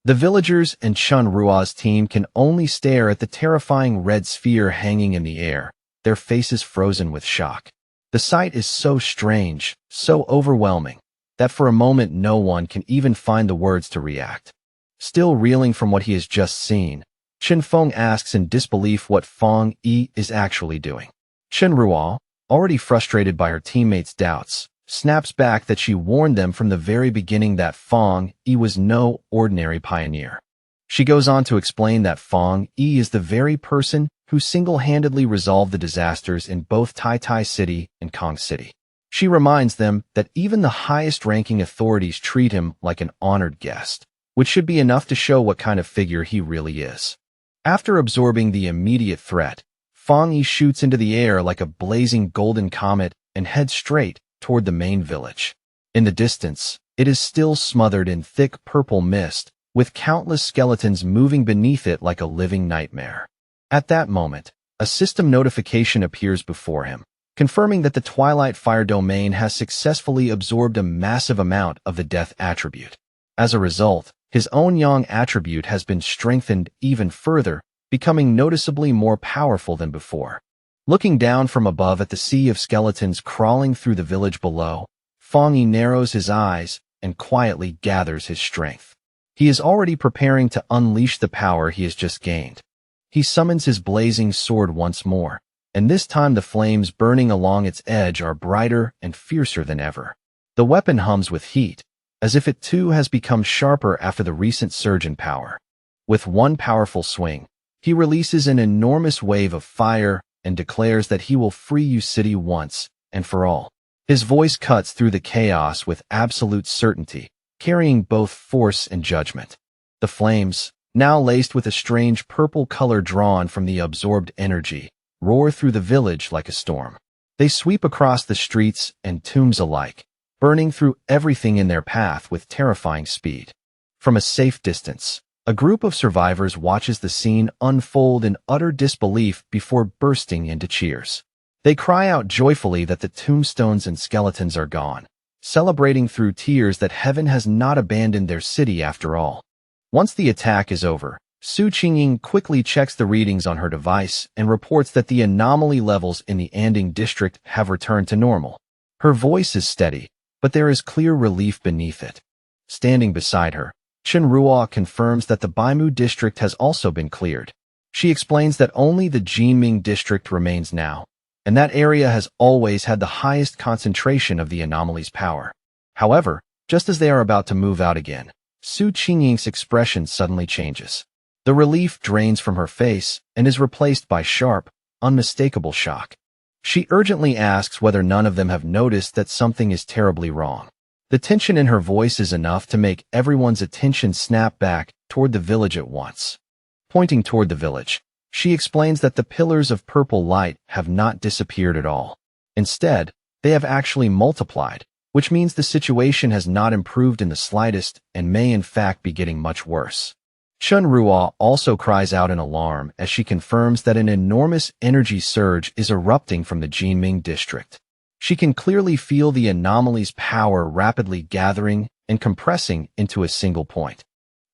The villagers and Chun Rua's team can only stare at the terrifying red sphere hanging in the air, their faces frozen with shock. The sight is so strange, so overwhelming, that for a moment no one can even find the words to react. Still reeling from what he has just seen, Chen Feng asks in disbelief what Fong Yi is actually doing. Chen Rua, already frustrated by her teammates' doubts, snaps back that she warned them from the very beginning that Fong Yi was no ordinary pioneer. She goes on to explain that Fong Yi is the very person who single-handedly resolved the disasters in both Tai Tai City and Kong City. She reminds them that even the highest-ranking authorities treat him like an honored guest, which should be enough to show what kind of figure he really is. After absorbing the immediate threat, Fong Yi shoots into the air like a blazing golden comet and heads straight toward the main village. In the distance, it is still smothered in thick purple mist, with countless skeletons moving beneath it like a living nightmare. At that moment, a system notification appears before him, confirming that the Twilight Fire domain has successfully absorbed a massive amount of the death attribute. As a result, his own Yang attribute has been strengthened even further, becoming noticeably more powerful than before. Looking down from above at the sea of skeletons crawling through the village below, Fong Yi narrows his eyes and quietly gathers his strength. He is already preparing to unleash the power he has just gained. He summons his blazing sword once more, and this time the flames burning along its edge are brighter and fiercer than ever. The weapon hums with heat, as if it too has become sharper after the recent surge in power. With one powerful swing, he releases an enormous wave of fire and declares that he will free Yu City once and for all. His voice cuts through the chaos with absolute certainty, carrying both force and judgment. The flames, now laced with a strange purple color drawn from the absorbed energy, roar through the village like a storm. They sweep across the streets and tombs alike, burning through everything in their path with terrifying speed. From a safe distance, a group of survivors watches the scene unfold in utter disbelief before bursting into cheers. They cry out joyfully that the tombstones and skeletons are gone, celebrating through tears that heaven has not abandoned their city after all. Once the attack is over, Su Qingying quickly checks the readings on her device and reports that the anomaly levels in the Anding district have returned to normal. Her voice is steady, but there is clear relief beneath it. Standing beside her, Chen Ruo confirms that the Baimu district has also been cleared. She explains that only the Jinming district remains now, and that area has always had the highest concentration of the anomaly's power. However, just as they are about to move out again, Su Qingying's expression suddenly changes. The relief drains from her face and is replaced by sharp, unmistakable shock. She urgently asks whether none of them have noticed that something is terribly wrong. The tension in her voice is enough to make everyone's attention snap back toward the village at once. Pointing toward the village, she explains that the pillars of purple light have not disappeared at all. Instead, they have actually multiplied, which means the situation has not improved in the slightest and may in fact be getting much worse. Chen Ruo also cries out in alarm as she confirms that an enormous energy surge is erupting from the Jinming district. She can clearly feel the anomaly's power rapidly gathering and compressing into a single point.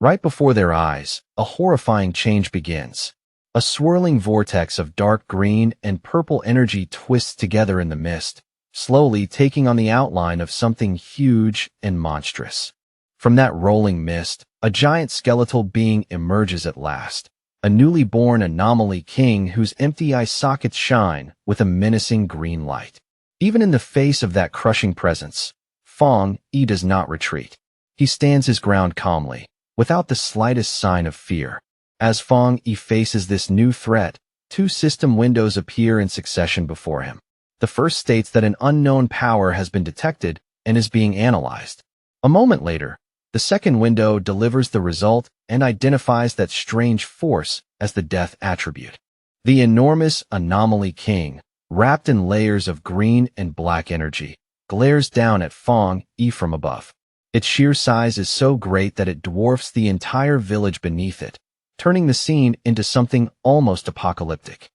Right before their eyes, a horrifying change begins. A swirling vortex of dark green and purple energy twists together in the mist, slowly taking on the outline of something huge and monstrous. From that rolling mist, a giant skeletal being emerges at last, a newly born anomaly king whose empty eye sockets shine with a menacing green light. Even in the face of that crushing presence, Fong Yi does not retreat. He stands his ground calmly, without the slightest sign of fear. As Fong Yi faces this new threat, two system windows appear in succession before him. The first states that an unknown power has been detected and is being analyzed. A moment later, the second window delivers the result and identifies that strange force as the death attribute. The enormous anomaly king, wrapped in layers of green and black energy, glares down at Fong Yi from above. Its sheer size is so great that it dwarfs the entire village beneath it, turning the scene into something almost apocalyptic.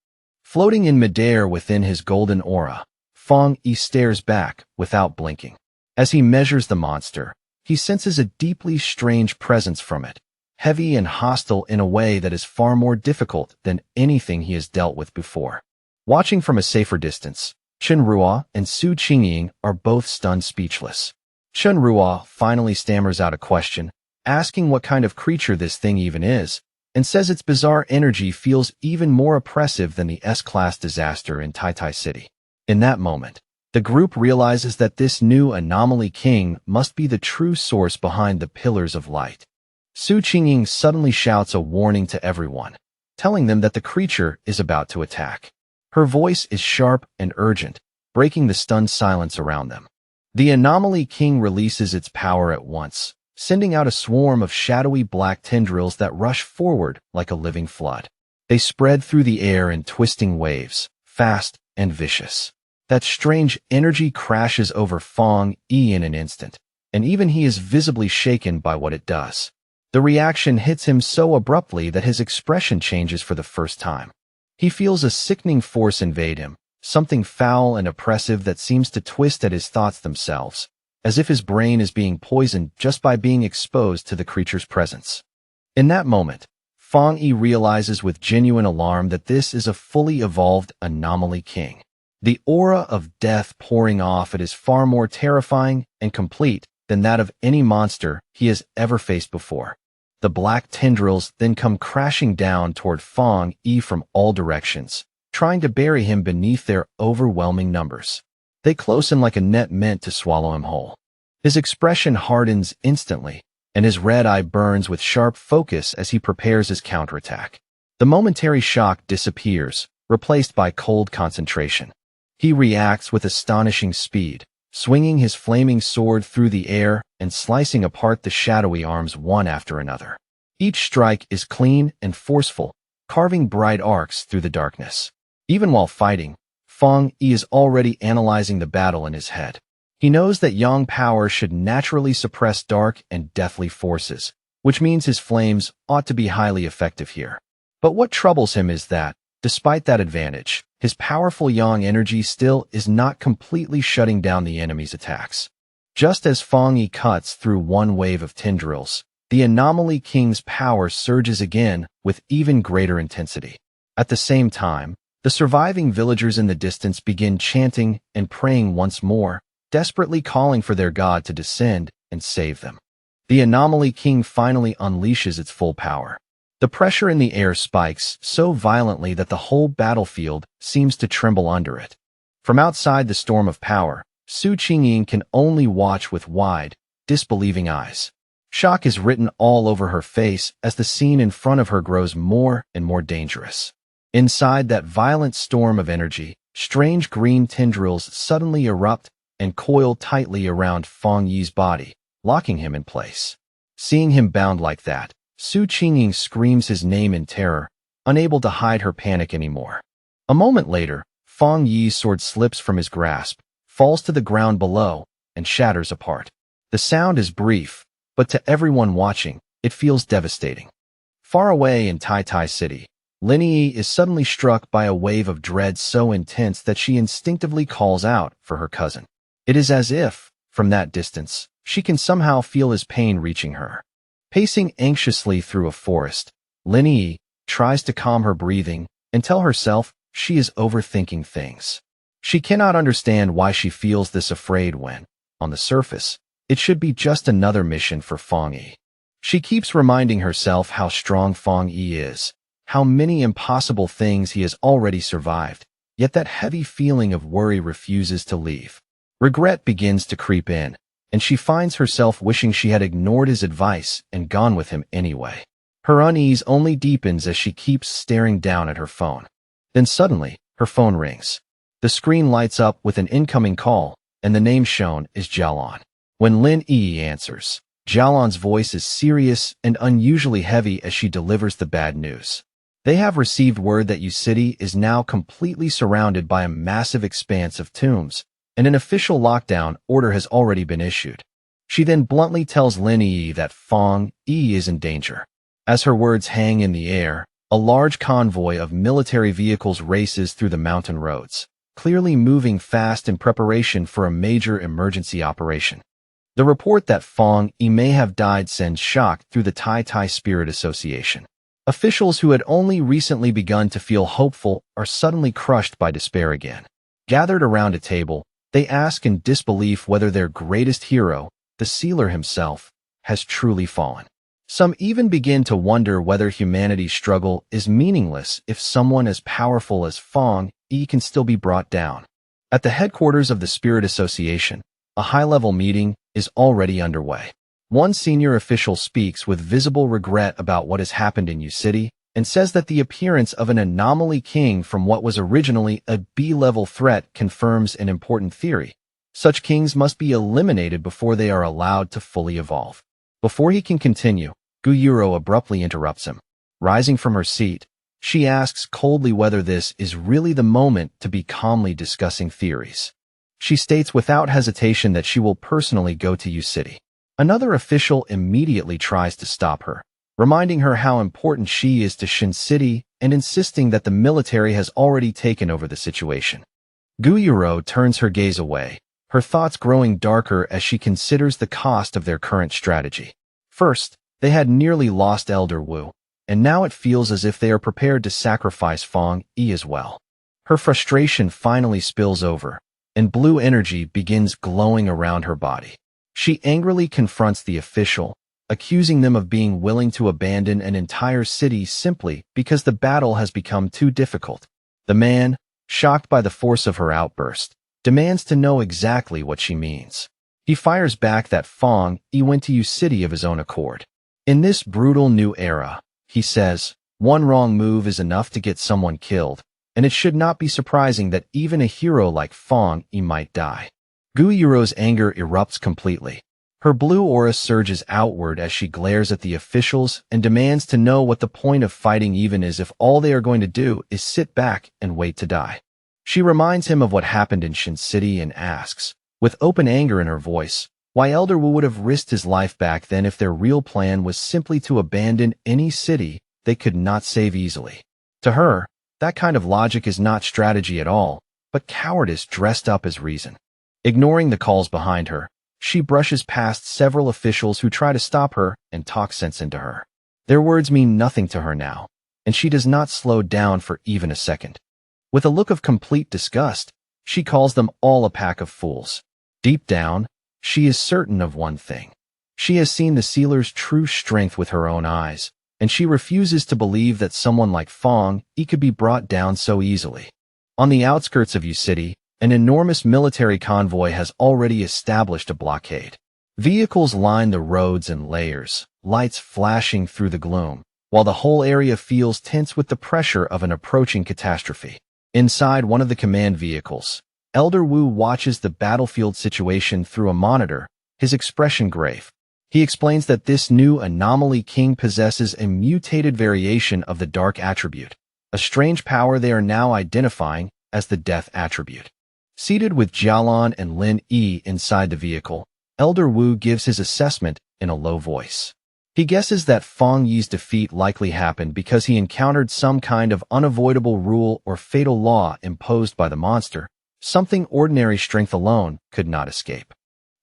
Floating in midair within his golden aura, Fong Yi stares back without blinking. As he measures the monster, he senses a deeply strange presence from it, heavy and hostile in a way that is far more difficult than anything he has dealt with before. Watching from a safer distance, Chen Ruo and Su Qingying are both stunned speechless. Chen Ruo finally stammers out a question, asking what kind of creature this thing even is, and says its bizarre energy feels even more oppressive than the S-class disaster in Tai City. In that moment, the group realizes that this new anomaly king must be the true source behind the pillars of light. Su Qingying suddenly shouts a warning to everyone, telling them that the creature is about to attack. Her voice is sharp and urgent, breaking the stunned silence around them. The anomaly king releases its power at once, sending out a swarm of shadowy black tendrils that rush forward like a living flood. They spread through the air in twisting waves, fast and vicious. That strange energy crashes over Fong Yi in an instant, and even he is visibly shaken by what it does. The reaction hits him so abruptly that his expression changes for the first time. He feels a sickening force invade him, something foul and oppressive that seems to twist at his thoughts themselves, as if his brain is being poisoned just by being exposed to the creature's presence. In that moment, Fong Yi realizes with genuine alarm that this is a fully evolved anomaly king. The aura of death pouring off it is far more terrifying and complete than that of any monster he has ever faced before. The black tendrils then come crashing down toward Fong Yi from all directions, trying to bury him beneath their overwhelming numbers. They close in like a net meant to swallow him whole. His expression hardens instantly, and his red eye burns with sharp focus as he prepares his counterattack. The momentary shock disappears, replaced by cold concentration. He reacts with astonishing speed, swinging his flaming sword through the air and slicing apart the shadowy arms one after another. Each strike is clean and forceful, carving bright arcs through the darkness. Even while fighting, Feng Yi is already analyzing the battle in his head. He knows that yang power should naturally suppress dark and deathly forces, which means his flames ought to be highly effective here. But what troubles him is that, despite that advantage, his powerful yang energy still is not completely shutting down the enemy's attacks. Just as Feng Yi cuts through one wave of tendrils, the Anomaly King's power surges again with even greater intensity. At the same time, the surviving villagers in the distance begin chanting and praying once more, desperately calling for their god to descend and save them. The Anomaly King finally unleashes its full power. The pressure in the air spikes so violently that the whole battlefield seems to tremble under it. From outside the storm of power, Su Qingyin can only watch with wide, disbelieving eyes. Shock is written all over her face as the scene in front of her grows more and more dangerous. Inside that violent storm of energy, strange green tendrils suddenly erupt and coil tightly around Feng Yi's body, locking him in place. Seeing him bound like that, Su Qingyin screams his name in terror, unable to hide her panic anymore. A moment later, Feng Yi's sword slips from his grasp, falls to the ground below, and shatters apart. The sound is brief, but to everyone watching, it feels devastating. Far away in Tai Tai City, Lin Yi is suddenly struck by a wave of dread so intense that she instinctively calls out for her cousin. It is as if, from that distance, she can somehow feel his pain reaching her. Pacing anxiously through a forest, Lin Yi tries to calm her breathing and tell herself she is overthinking things. She cannot understand why she feels this afraid when, on the surface, it should be just another mission for Feng Yi. She keeps reminding herself how strong Feng Yi is, how many impossible things he has already survived, yet that heavy feeling of worry refuses to leave. Regret begins to creep in, and she finds herself wishing she had ignored his advice and gone with him anyway. Her unease only deepens as she keeps staring down at her phone. Then suddenly, her phone rings. The screen lights up with an incoming call, and the name shown is Jialan. When Lin Yi answers, Jialan's voice is serious and unusually heavy as she delivers the bad news. They have received word that Yu City is now completely surrounded by a massive expanse of tombs, and an official lockdown order has already been issued. She then bluntly tells Lin Yi that Feng Yi is in danger. As her words hang in the air, a large convoy of military vehicles races through the mountain roads, clearly moving fast in preparation for a major emergency operation. The report that Feng Yi may have died sends shock through the Tai Tai Spirit Association. Officials who had only recently begun to feel hopeful are suddenly crushed by despair again. Gathered around a table, they ask in disbelief whether their greatest hero, the sealer himself, has truly fallen. Some even begin to wonder whether humanity's struggle is meaningless if someone as powerful as Feng Yi can still be brought down. At the headquarters of the Spirit Association, a high-level meeting is already underway. One senior official speaks with visible regret about what has happened in Yu City and says that the appearance of an anomaly king from what was originally a B-level threat confirms an important theory. Such kings must be eliminated before they are allowed to fully evolve. Before he can continue, Guyuro abruptly interrupts him. Rising from her seat, she asks coldly whether this is really the moment to be calmly discussing theories. She states without hesitation that she will personally go to Yu City. Another official immediately tries to stop her, reminding her how important she is to Shin City and insisting that the military has already taken over the situation. Guyuro turns her gaze away, her thoughts growing darker as she considers the cost of their current strategy. First, they had nearly lost Elder Wu, and now it feels as if they are prepared to sacrifice Feng Yi as well. Her frustration finally spills over, and blue energy begins glowing around her body. She angrily confronts the official, accusing them of being willing to abandon an entire city simply because the battle has become too difficult. The man, shocked by the force of her outburst, demands to know exactly what she means. He fires back that Feng Yi went to Yu City of his own accord. In this brutal new era, he says, one wrong move is enough to get someone killed, and it should not be surprising that even a hero like Feng Yi might die. Guiro's anger erupts completely. Her blue aura surges outward as she glares at the officials and demands to know what the point of fighting even is if all they are going to do is sit back and wait to die. She reminds him of what happened in Shin City and asks, with open anger in her voice, why Elder Wu would have risked his life back then if their real plan was simply to abandon any city they could not save easily. To her, that kind of logic is not strategy at all, but cowardice dressed up as reason. Ignoring the calls behind her, she brushes past several officials who try to stop her and talk sense into her. Their words mean nothing to her now, and she does not slow down for even a second. With a look of complete disgust, she calls them all a pack of fools. Deep down, she is certain of one thing. She has seen the sealer's true strength with her own eyes, and she refuses to believe that someone like Fong Yi could be brought down so easily. On the outskirts of Yu City, an enormous military convoy has already established a blockade. Vehicles line the roads in layers, lights flashing through the gloom, while the whole area feels tense with the pressure of an approaching catastrophe. Inside one of the command vehicles, Elder Wu watches the battlefield situation through a monitor, his expression grave. He explains that this new anomaly king possesses a mutated variation of the dark attribute, a strange power they are now identifying as the death attribute. Seated with Jialan and Lin Yi inside the vehicle, Elder Wu gives his assessment in a low voice. He guesses that Fong Yi's defeat likely happened because he encountered some kind of unavoidable rule or fatal law imposed by the monster, something ordinary strength alone could not escape.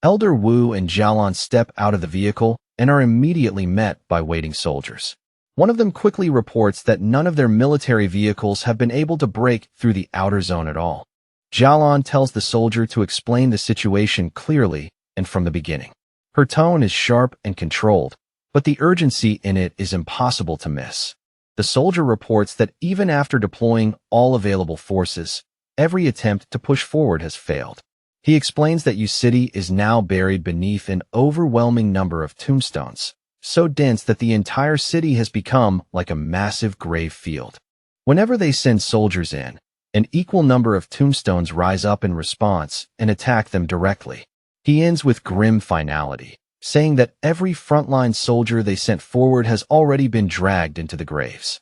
Elder Wu and Jialan step out of the vehicle and are immediately met by waiting soldiers. One of them quickly reports that none of their military vehicles have been able to break through the outer zone at all. Jialan tells the soldier to explain the situation clearly and from the beginning. Her tone is sharp and controlled, but the urgency in it is impossible to miss. The soldier reports that even after deploying all available forces, every attempt to push forward has failed. He explains that Yu City is now buried beneath an overwhelming number of tombstones, so dense that the entire city has become like a massive grave field. Whenever they send soldiers in, an equal number of tombstones rise up in response and attack them directly. He ends with grim finality, saying that every frontline soldier they sent forward has already been dragged into the graves.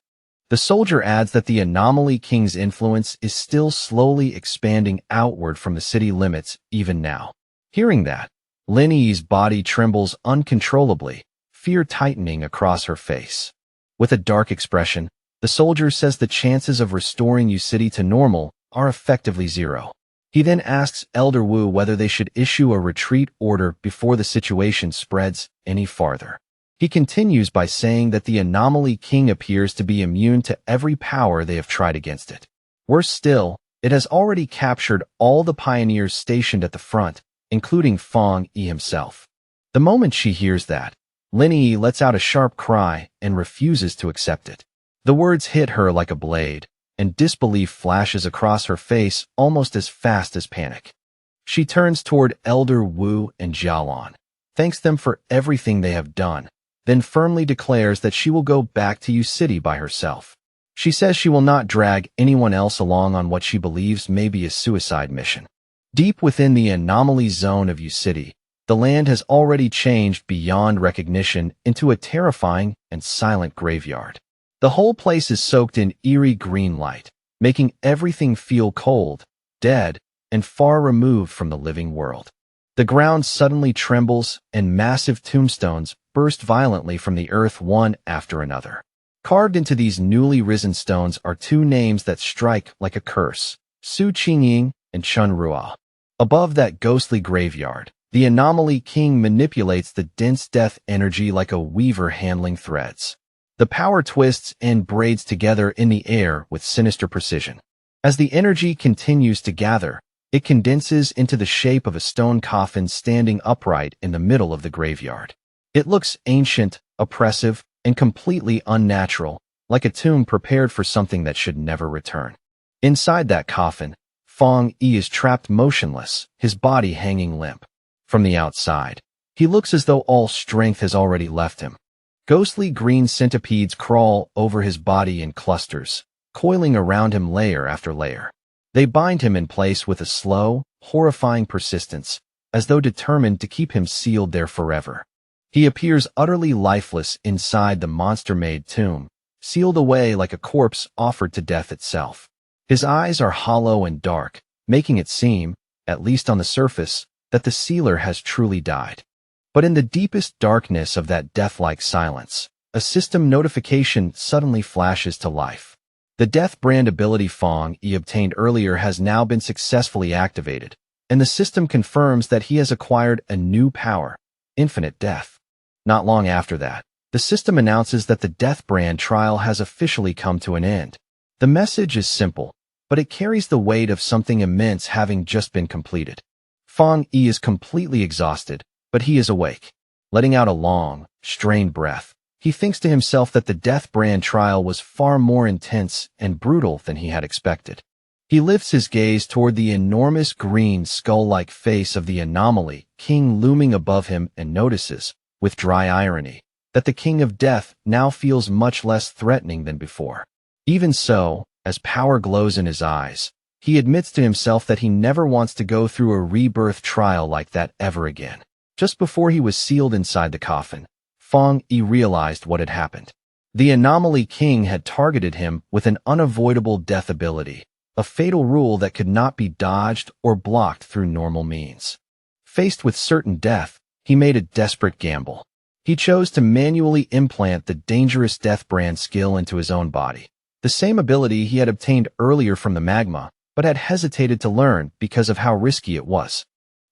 The soldier adds that the Anomaly King's influence is still slowly expanding outward from the city limits even now. Hearing that, Lin Yi's body trembles uncontrollably, fear tightening across her face. With a dark expression, the soldier says the chances of restoring Yu City to normal are effectively zero. He then asks Elder Wu whether they should issue a retreat order before the situation spreads any farther. He continues by saying that the Anomaly King appears to be immune to every power they have tried against it. Worse still, it has already captured all the pioneers stationed at the front, including Fong Yi himself. The moment she hears that, Lin Yi lets out a sharp cry and refuses to accept it. The words hit her like a blade, and disbelief flashes across her face almost as fast as panic. She turns toward Elder Wu and Jialan, thanks them for everything they have done, then firmly declares that she will go back to Yu City by herself. She says she will not drag anyone else along on what she believes may be a suicide mission. Deep within the anomaly zone of Yu City, the land has already changed beyond recognition into a terrifying and silent graveyard. The whole place is soaked in eerie green light, making everything feel cold, dead, and far removed from the living world. The ground suddenly trembles, and massive tombstones burst violently from the earth one after another. Carved into these newly risen stones are two names that strike like a curse, Su Qingying and Chun Ruo. Above that ghostly graveyard, the Anomaly King manipulates the dense death energy like a weaver handling threads. The power twists and braids together in the air with sinister precision. As the energy continues to gather, it condenses into the shape of a stone coffin standing upright in the middle of the graveyard. It looks ancient, oppressive, and completely unnatural, like a tomb prepared for something that should never return. Inside that coffin, Fong Yi is trapped motionless, his body hanging limp. From the outside, he looks as though all strength has already left him. Ghostly green centipedes crawl over his body in clusters, coiling around him layer after layer. They bind him in place with a slow, horrifying persistence, as though determined to keep him sealed there forever. He appears utterly lifeless inside the monster-made tomb, sealed away like a corpse offered to death itself. His eyes are hollow and dark, making it seem, at least on the surface, that the sealer has truly died. But in the deepest darkness of that death-like silence, a system notification suddenly flashes to life. The death brand ability Fong Yi obtained earlier has now been successfully activated, and the system confirms that he has acquired a new power, infinite death. Not long after that, the system announces that the death brand trial has officially come to an end. The message is simple, but it carries the weight of something immense having just been completed. Fong Yi is completely exhausted, but he is awake. Letting out a long, strained breath, he thinks to himself that the death brand trial was far more intense and brutal than he had expected. He lifts his gaze toward the enormous green skull-like face of the anomaly king looming above him and notices, with dry irony, that the king of death now feels much less threatening than before. Even so, as power glows in his eyes, he admits to himself that he never wants to go through a rebirth trial like that ever again. Just before he was sealed inside the coffin, Fong Yi realized what had happened. The anomaly king had targeted him with an unavoidable death ability, a fatal rule that could not be dodged or blocked through normal means. Faced with certain death, he made a desperate gamble. He chose to manually implant the dangerous death brand skill into his own body, the same ability he had obtained earlier from the magma, but had hesitated to learn because of how risky it was.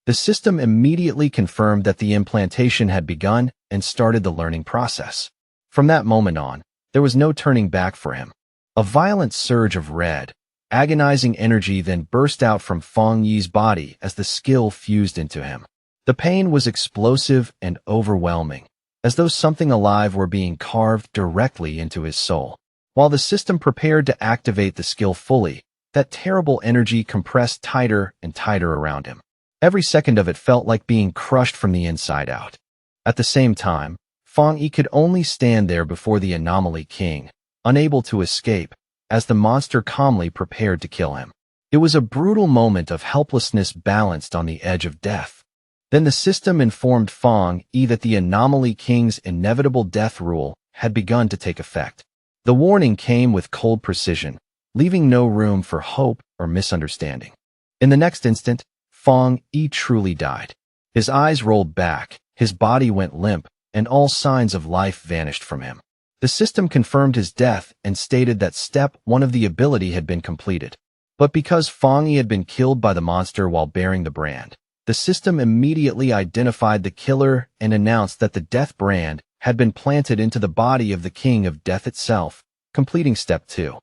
The system immediately confirmed that the implantation had begun and started the learning process. From that moment on, there was no turning back for him. A violent surge of red, agonizing energy then burst out from Fong Yi's body as the skill fused into him. The pain was explosive and overwhelming, as though something alive were being carved directly into his soul. While the system prepared to activate the skill fully, that terrible energy compressed tighter and tighter around him. Every second of it felt like being crushed from the inside out. At the same time, Fong Yi could only stand there before the anomaly king, unable to escape, as the monster calmly prepared to kill him. It was a brutal moment of helplessness balanced on the edge of death. Then the system informed Fong Yi that the anomaly king's inevitable death rule had begun to take effect. The warning came with cold precision, leaving no room for hope or misunderstanding. In the next instant, Fong Yi truly died. His eyes rolled back, his body went limp, and all signs of life vanished from him. The system confirmed his death and stated that step 1 of the ability had been completed. But because Fong Yi had been killed by the monster while bearing the brand, the system immediately identified the killer and announced that the death brand had been planted into the body of the king of death itself, completing step 2.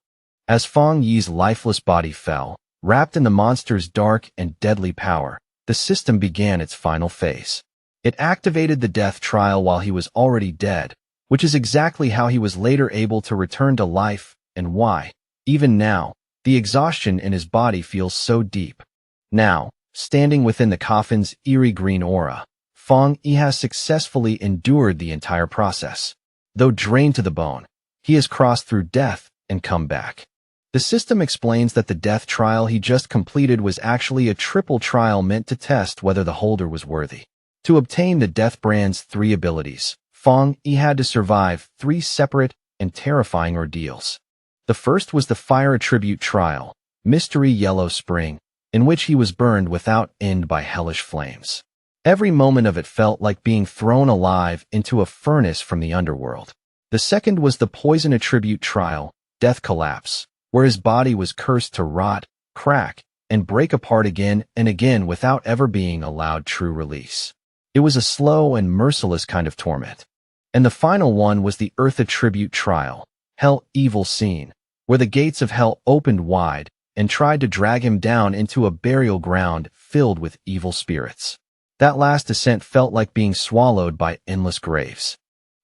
As Fong Yi's lifeless body fell, wrapped in the monster's dark and deadly power, the system began its final phase. It activated the death trial while he was already dead, which is exactly how he was later able to return to life and why, even now, the exhaustion in his body feels so deep. Now, standing within the coffin's eerie green aura, Fong Yi has successfully endured the entire process. Though drained to the bone, he has crossed through death and come back. The system explains that the death trial he just completed was actually a triple trial meant to test whether the holder was worthy. To obtain the death brand's 3 abilities, Fong Yi had to survive 3 separate and terrifying ordeals. The first was the fire attribute trial, Mystery Yellow Spring, in which he was burned without end by hellish flames. Every moment of it felt like being thrown alive into a furnace from the underworld. The second was the poison attribute trial, Death Collapse, where his body was cursed to rot, crack, and break apart again and again without ever being allowed true release. It was a slow and merciless kind of torment. And the final one was the Earth attribute trial, Hell Evil Scene, where the gates of hell opened wide and tried to drag him down into a burial ground filled with evil spirits. That last descent felt like being swallowed by endless graves.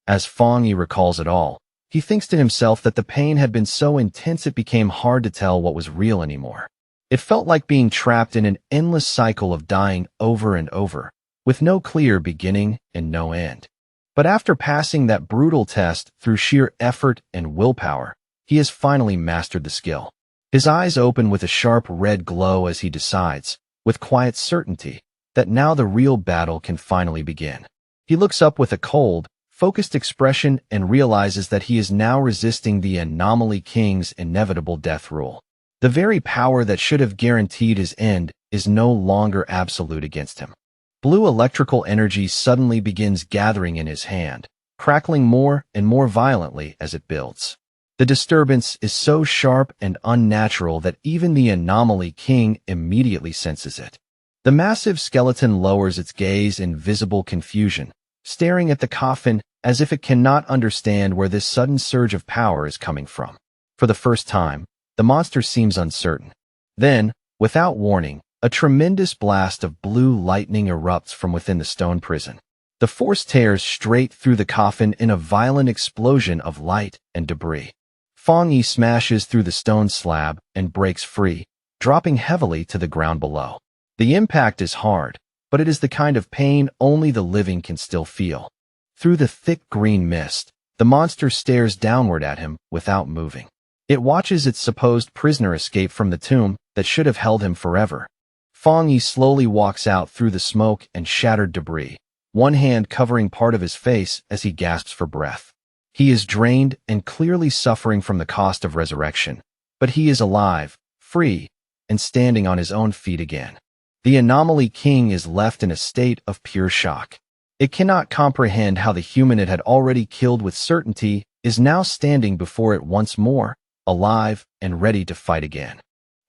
As Fong Yi recalls it all, he thinks to himself that the pain had been so intense it became hard to tell what was real anymore. It felt like being trapped in an endless cycle of dying over and over, with no clear beginning and no end. But after passing that brutal test through sheer effort and willpower, he has finally mastered the skill. His eyes open with a sharp red glow as he decides, with quiet certainty that now the real battle can finally begin. He looks up with a cold, focused expression and realizes that he is now resisting the Anomaly King's inevitable death rule. The very power that should have guaranteed his end is no longer absolute against him. Blue electrical energy suddenly begins gathering in his hand, crackling more and more violently as it builds. The disturbance is so sharp and unnatural that even the Anomaly King immediately senses it. The massive skeleton lowers its gaze in visible confusion, staring at the coffin as if it cannot understand where this sudden surge of power is coming from. For the first time, the monster seems uncertain. Then, without warning, a tremendous blast of blue lightning erupts from within the stone prison. The force tears straight through the coffin in a violent explosion of light and debris. Fong Yi smashes through the stone slab and breaks free, dropping heavily to the ground below. The impact is hard, but it is the kind of pain only the living can still feel. Through the thick green mist, the monster stares downward at him without moving. It watches its supposed prisoner escape from the tomb that should have held him forever. Fong Yi slowly walks out through the smoke and shattered debris, one hand covering part of his face as he gasps for breath. He is drained and clearly suffering from the cost of resurrection, but he is alive, free, and standing on his own feet again. The Anomaly King is left in a state of pure shock. It cannot comprehend how the human it had already killed with certainty is now standing before it once more, alive and ready to fight again.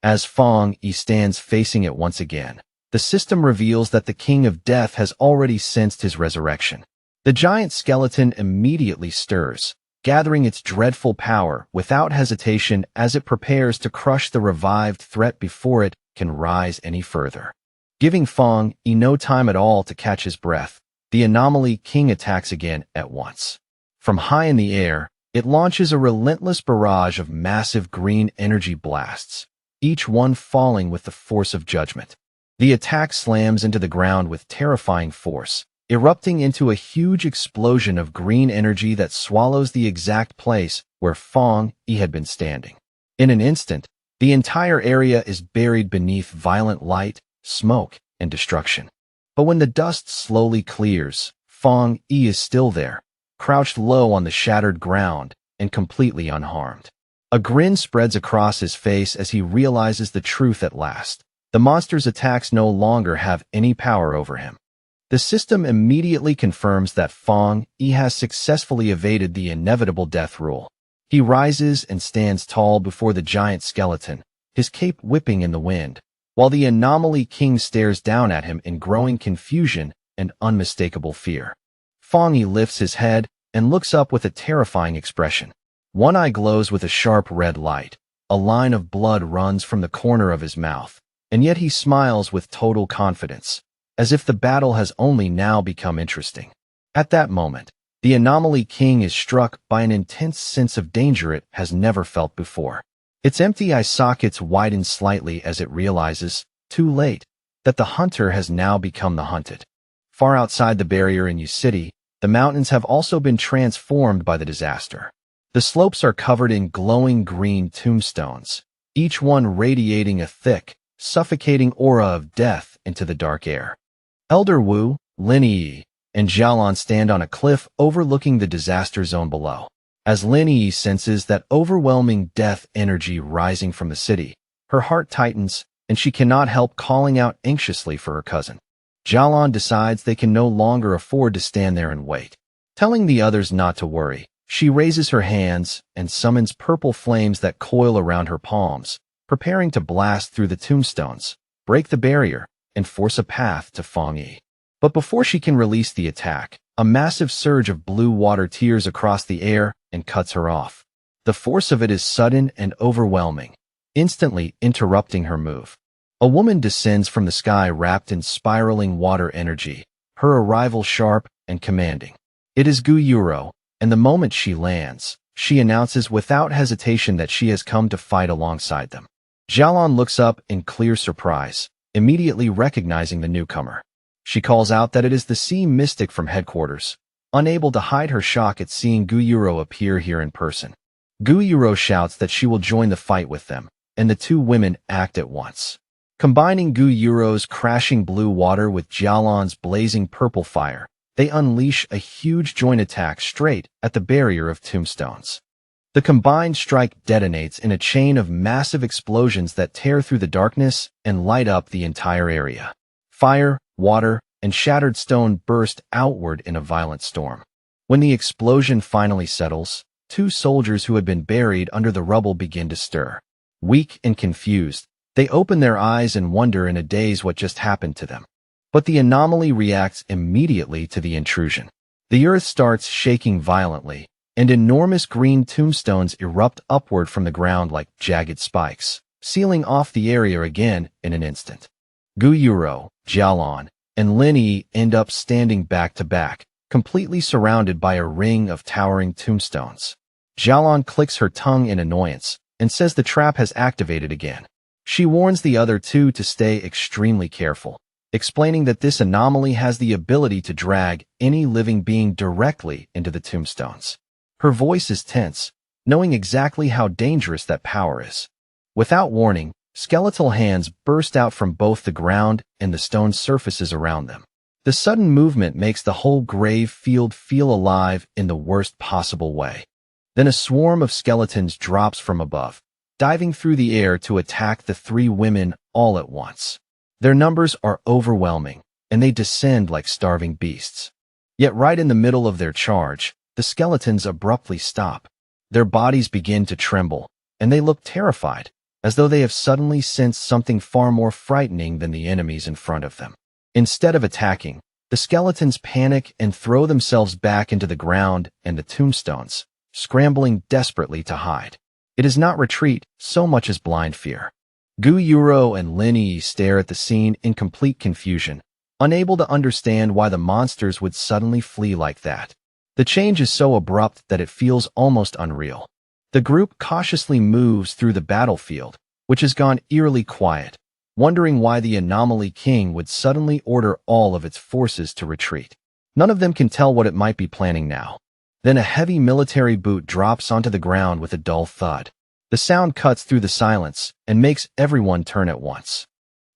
As Fong Yi stands facing it once again, the system reveals that the King of Death has already sensed his resurrection. The giant skeleton immediately stirs, gathering its dreadful power without hesitation as it prepares to crush the revived threat before it can rise any further. Giving Fong Yi no time at all to catch his breath, the Anomaly King attacks again at once. From high in the air, it launches a relentless barrage of massive green energy blasts, each one falling with the force of judgment. The attack slams into the ground with terrifying force, erupting into a huge explosion of green energy that swallows the exact place where Fong Yi had been standing. In an instant, the entire area is buried beneath violent light, smoke, and destruction. But when the dust slowly clears, Fong Yi is still there, crouched low on the shattered ground and completely unharmed. A grin spreads across his face as he realizes the truth at last. The monster's attacks no longer have any power over him. The system immediately confirms that Fong Yi has successfully evaded the inevitable death rule. He rises and stands tall before the giant skeleton, his cape whipping in the wind, while the Anomaly King stares down at him in growing confusion and unmistakable fear. Fong Yi lifts his head and looks up with a terrifying expression. One eye glows with a sharp red light. A line of blood runs from the corner of his mouth, and yet he smiles with total confidence, as if the battle has only now become interesting. At that moment, the Anomaly King is struck by an intense sense of danger it has never felt before. Its empty eye sockets widen slightly as it realizes, too late, that the hunter has now become the hunted. Far outside the barrier in Yu City, the mountains have also been transformed by the disaster. The slopes are covered in glowing green tombstones, each one radiating a thick, suffocating aura of death into the dark air. Elder Wu, Lin Yi, and Xiaolan stand on a cliff overlooking the disaster zone below. As Lin Yi senses that overwhelming death energy rising from the city, her heart tightens and she cannot help calling out anxiously for her cousin. Xiaolan decides they can no longer afford to stand there and wait. Telling the others not to worry, she raises her hands and summons purple flames that coil around her palms, preparing to blast through the tombstones, break the barrier, and force a path to Fong Yi. But before she can release the attack, a massive surge of blue water tears across the air and cuts her off. The force of it is sudden and overwhelming, instantly interrupting her move. A woman descends from the sky wrapped in spiraling water energy, her arrival sharp and commanding. It is Gu Yuro, and the moment she lands, she announces without hesitation that she has come to fight alongside them. Xiaolan looks up in clear surprise, immediately recognizing the newcomer. She calls out that it is the sea mystic from headquarters, unable to hide her shock at seeing Gu Yuro appear here in person. Gu Yuro shouts that she will join the fight with them, and the two women act at once. Combining Gu Yuro's crashing blue water with Jialan's blazing purple fire, they unleash a huge joint attack straight at the barrier of tombstones. The combined strike detonates in a chain of massive explosions that tear through the darkness and light up the entire area. Fire, water, and shattered stone burst outward in a violent storm. When the explosion finally settles, two soldiers who had been buried under the rubble begin to stir. Weak and confused, they open their eyes and wonder in a daze what just happened to them. But the anomaly reacts immediately to the intrusion. The earth starts shaking violently, and enormous green tombstones erupt upward from the ground like jagged spikes, sealing off the area again in an instant. Gu Yuro, Jialan, and Lin Yi end up standing back to back, completely surrounded by a ring of towering tombstones. Jialan clicks her tongue in annoyance and says the trap has activated again. She warns the other two to stay extremely careful, explaining that this anomaly has the ability to drag any living being directly into the tombstones. Her voice is tense, knowing exactly how dangerous that power is. Without warning, skeletal hands burst out from both the ground and the stone surfaces around them. The sudden movement makes the whole grave field feel alive in the worst possible way. Then a swarm of skeletons drops from above, diving through the air to attack the three women all at once. Their numbers are overwhelming, and they descend like starving beasts. Yet right in the middle of their charge, the skeletons abruptly stop. Their bodies begin to tremble, and they look terrified, as though they have suddenly sensed something far more frightening than the enemies in front of them. Instead of attacking, the skeletons panic and throw themselves back into the ground and the tombstones, scrambling desperately to hide. It is not retreat so much as blind fear. Gu Yuro and Lin Yi stare at the scene in complete confusion, unable to understand why the monsters would suddenly flee like that. The change is so abrupt that it feels almost unreal. The group cautiously moves through the battlefield, which has gone eerily quiet, wondering why the Anomaly King would suddenly order all of its forces to retreat. None of them can tell what it might be planning now. Then a heavy military boot drops onto the ground with a dull thud. The sound cuts through the silence and makes everyone turn at once.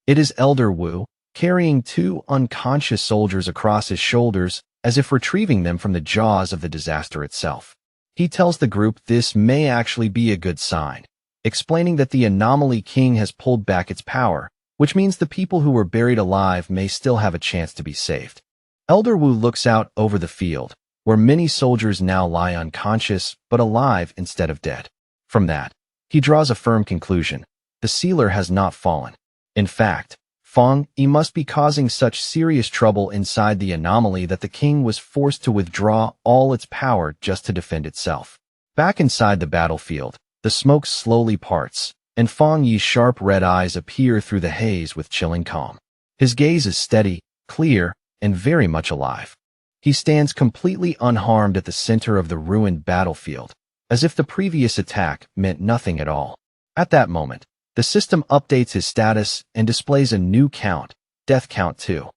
It is Elder Wu, carrying two unconscious soldiers across his shoulders as if retrieving them from the jaws of the disaster itself. He tells the group this may actually be a good sign, explaining that the Anomaly King has pulled back its power, which means the people who were buried alive may still have a chance to be saved. Elder Wu looks out over the field, where many soldiers now lie unconscious but alive instead of dead. From that, he draws a firm conclusion. The sealer has not fallen. In fact, Feng Yi must be causing such serious trouble inside the anomaly that the king was forced to withdraw all its power just to defend itself. Back inside the battlefield, the smoke slowly parts, and Feng Yi's sharp red eyes appear through the haze with chilling calm. His gaze is steady, clear, and very much alive. He stands completely unharmed at the center of the ruined battlefield, as if the previous attack meant nothing at all. At that moment, the system updates his status and displays a new count, Death Count 2.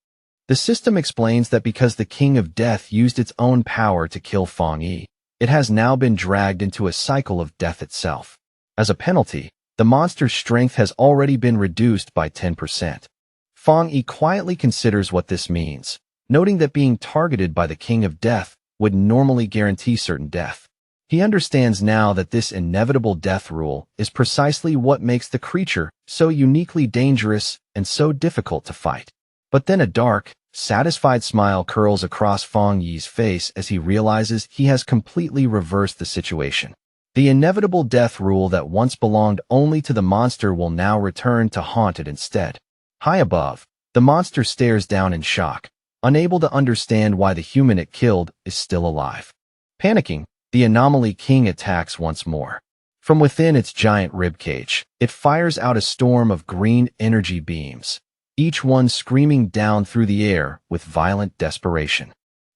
The system explains that because the King of Death used its own power to kill Feng Yi, it has now been dragged into a cycle of death itself. As a penalty, the monster's strength has already been reduced by 10%. Feng Yi quietly considers what this means, noting that being targeted by the King of Death would normally guarantee certain death. He understands now that this inevitable death rule is precisely what makes the creature so uniquely dangerous and so difficult to fight. But then a dark, satisfied smile curls across Feng Yi's face as he realizes he has completely reversed the situation. The inevitable death rule that once belonged only to the monster will now return to haunt it instead. High above, the monster stares down in shock, unable to understand why the human it killed is still alive. Panicking, the Anomaly King attacks once more. From within its giant ribcage, it fires out a storm of green energy beams, each one screaming down through the air with violent desperation.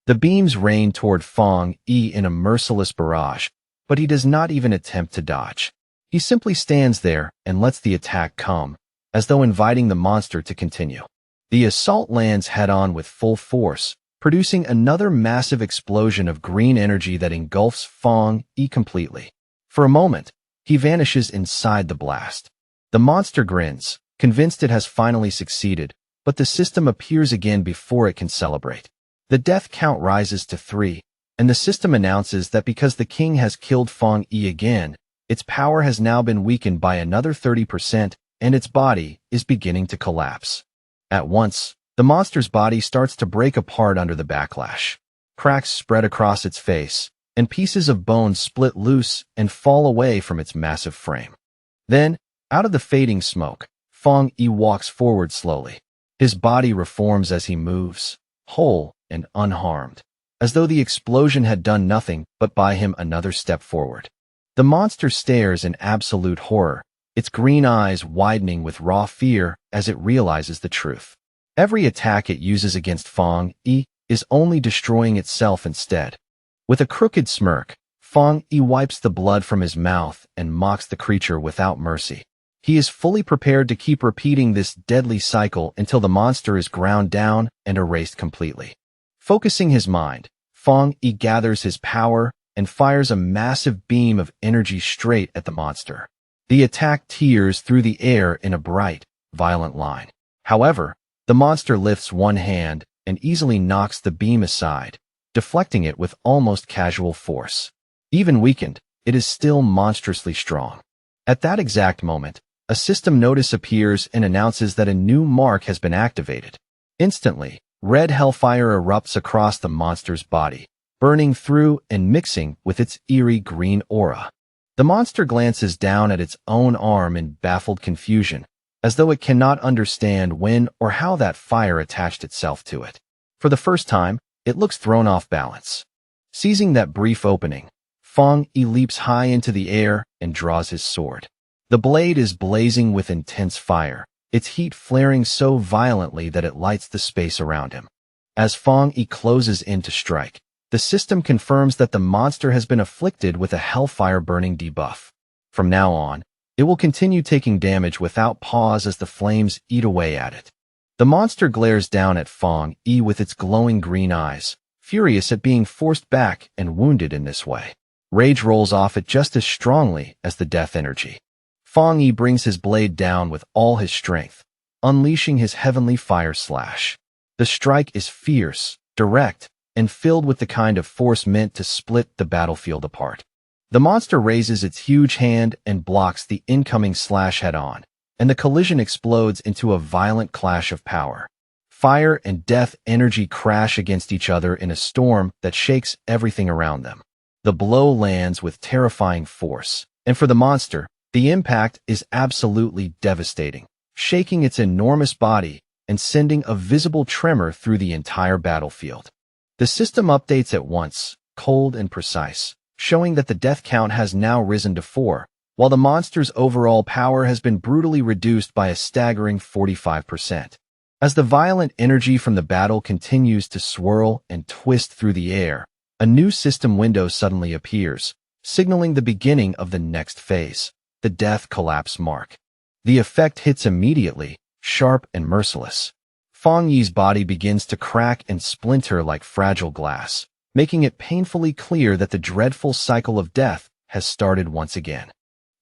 The beams rain toward Feng Yi in a merciless barrage, but he does not even attempt to dodge. He simply stands there and lets the attack come, as though inviting the monster to continue. The assault lands head-on with full force, producing another massive explosion of green energy that engulfs Feng Yi completely. For a moment, he vanishes inside the blast. The monster grins, convinced it has finally succeeded, but the system appears again before it can celebrate. The death count rises to 3, and the system announces that because the king has killed Fong Yi again, its power has now been weakened by another 30%, and its body is beginning to collapse. At once, the monster's body starts to break apart under the backlash. Cracks spread across its face, and pieces of bone split loose and fall away from its massive frame. Then, out of the fading smoke, Fong Yi walks forward slowly. His body reforms as he moves, whole and unharmed, as though the explosion had done nothing but buy him another step forward. The monster stares in absolute horror, its green eyes widening with raw fear as it realizes the truth. Every attack it uses against Fong Yi is only destroying itself instead. With a crooked smirk, Fong Yi wipes the blood from his mouth and mocks the creature without mercy. He is fully prepared to keep repeating this deadly cycle until the monster is ground down and erased completely. Focusing his mind, Fong Yi gathers his power and fires a massive beam of energy straight at the monster. The attack tears through the air in a bright, violent line. However, the monster lifts one hand and easily knocks the beam aside, deflecting it with almost casual force. Even weakened, it is still monstrously strong. At that exact moment, a system notice appears and announces that a new mark has been activated. Instantly, red hellfire erupts across the monster's body, burning through and mixing with its eerie green aura. The monster glances down at its own arm in baffled confusion, as though it cannot understand when or how that fire attached itself to it. For the first time, it looks thrown off balance. Seizing that brief opening, Fong Yi leaps high into the air and draws his sword. The blade is blazing with intense fire, its heat flaring so violently that it lights the space around him. As Fong Yi closes in to strike, the system confirms that the monster has been afflicted with a hellfire burning debuff. From now on, it will continue taking damage without pause as the flames eat away at it. The monster glares down at Fong Yi with its glowing green eyes, furious at being forced back and wounded in this way. Rage rolls off it just as strongly as the death energy. Fong Yi brings his blade down with all his strength, unleashing his heavenly fire slash. The strike is fierce, direct, and filled with the kind of force meant to split the battlefield apart. The monster raises its huge hand and blocks the incoming slash head-on, and the collision explodes into a violent clash of power. Fire and death energy crash against each other in a storm that shakes everything around them. The blow lands with terrifying force, and for the monster, the impact is absolutely devastating, shaking its enormous body and sending a visible tremor through the entire battlefield. The system updates at once, cold and precise, showing that the death count has now risen to 4, while the monster's overall power has been brutally reduced by a staggering 45%. As the violent energy from the battle continues to swirl and twist through the air, a new system window suddenly appears, signaling the beginning of the next phase, the death collapse mark. The effect hits immediately, sharp and merciless. Fong Yi's body begins to crack and splinter like fragile glass, making it painfully clear that the dreadful cycle of death has started once again.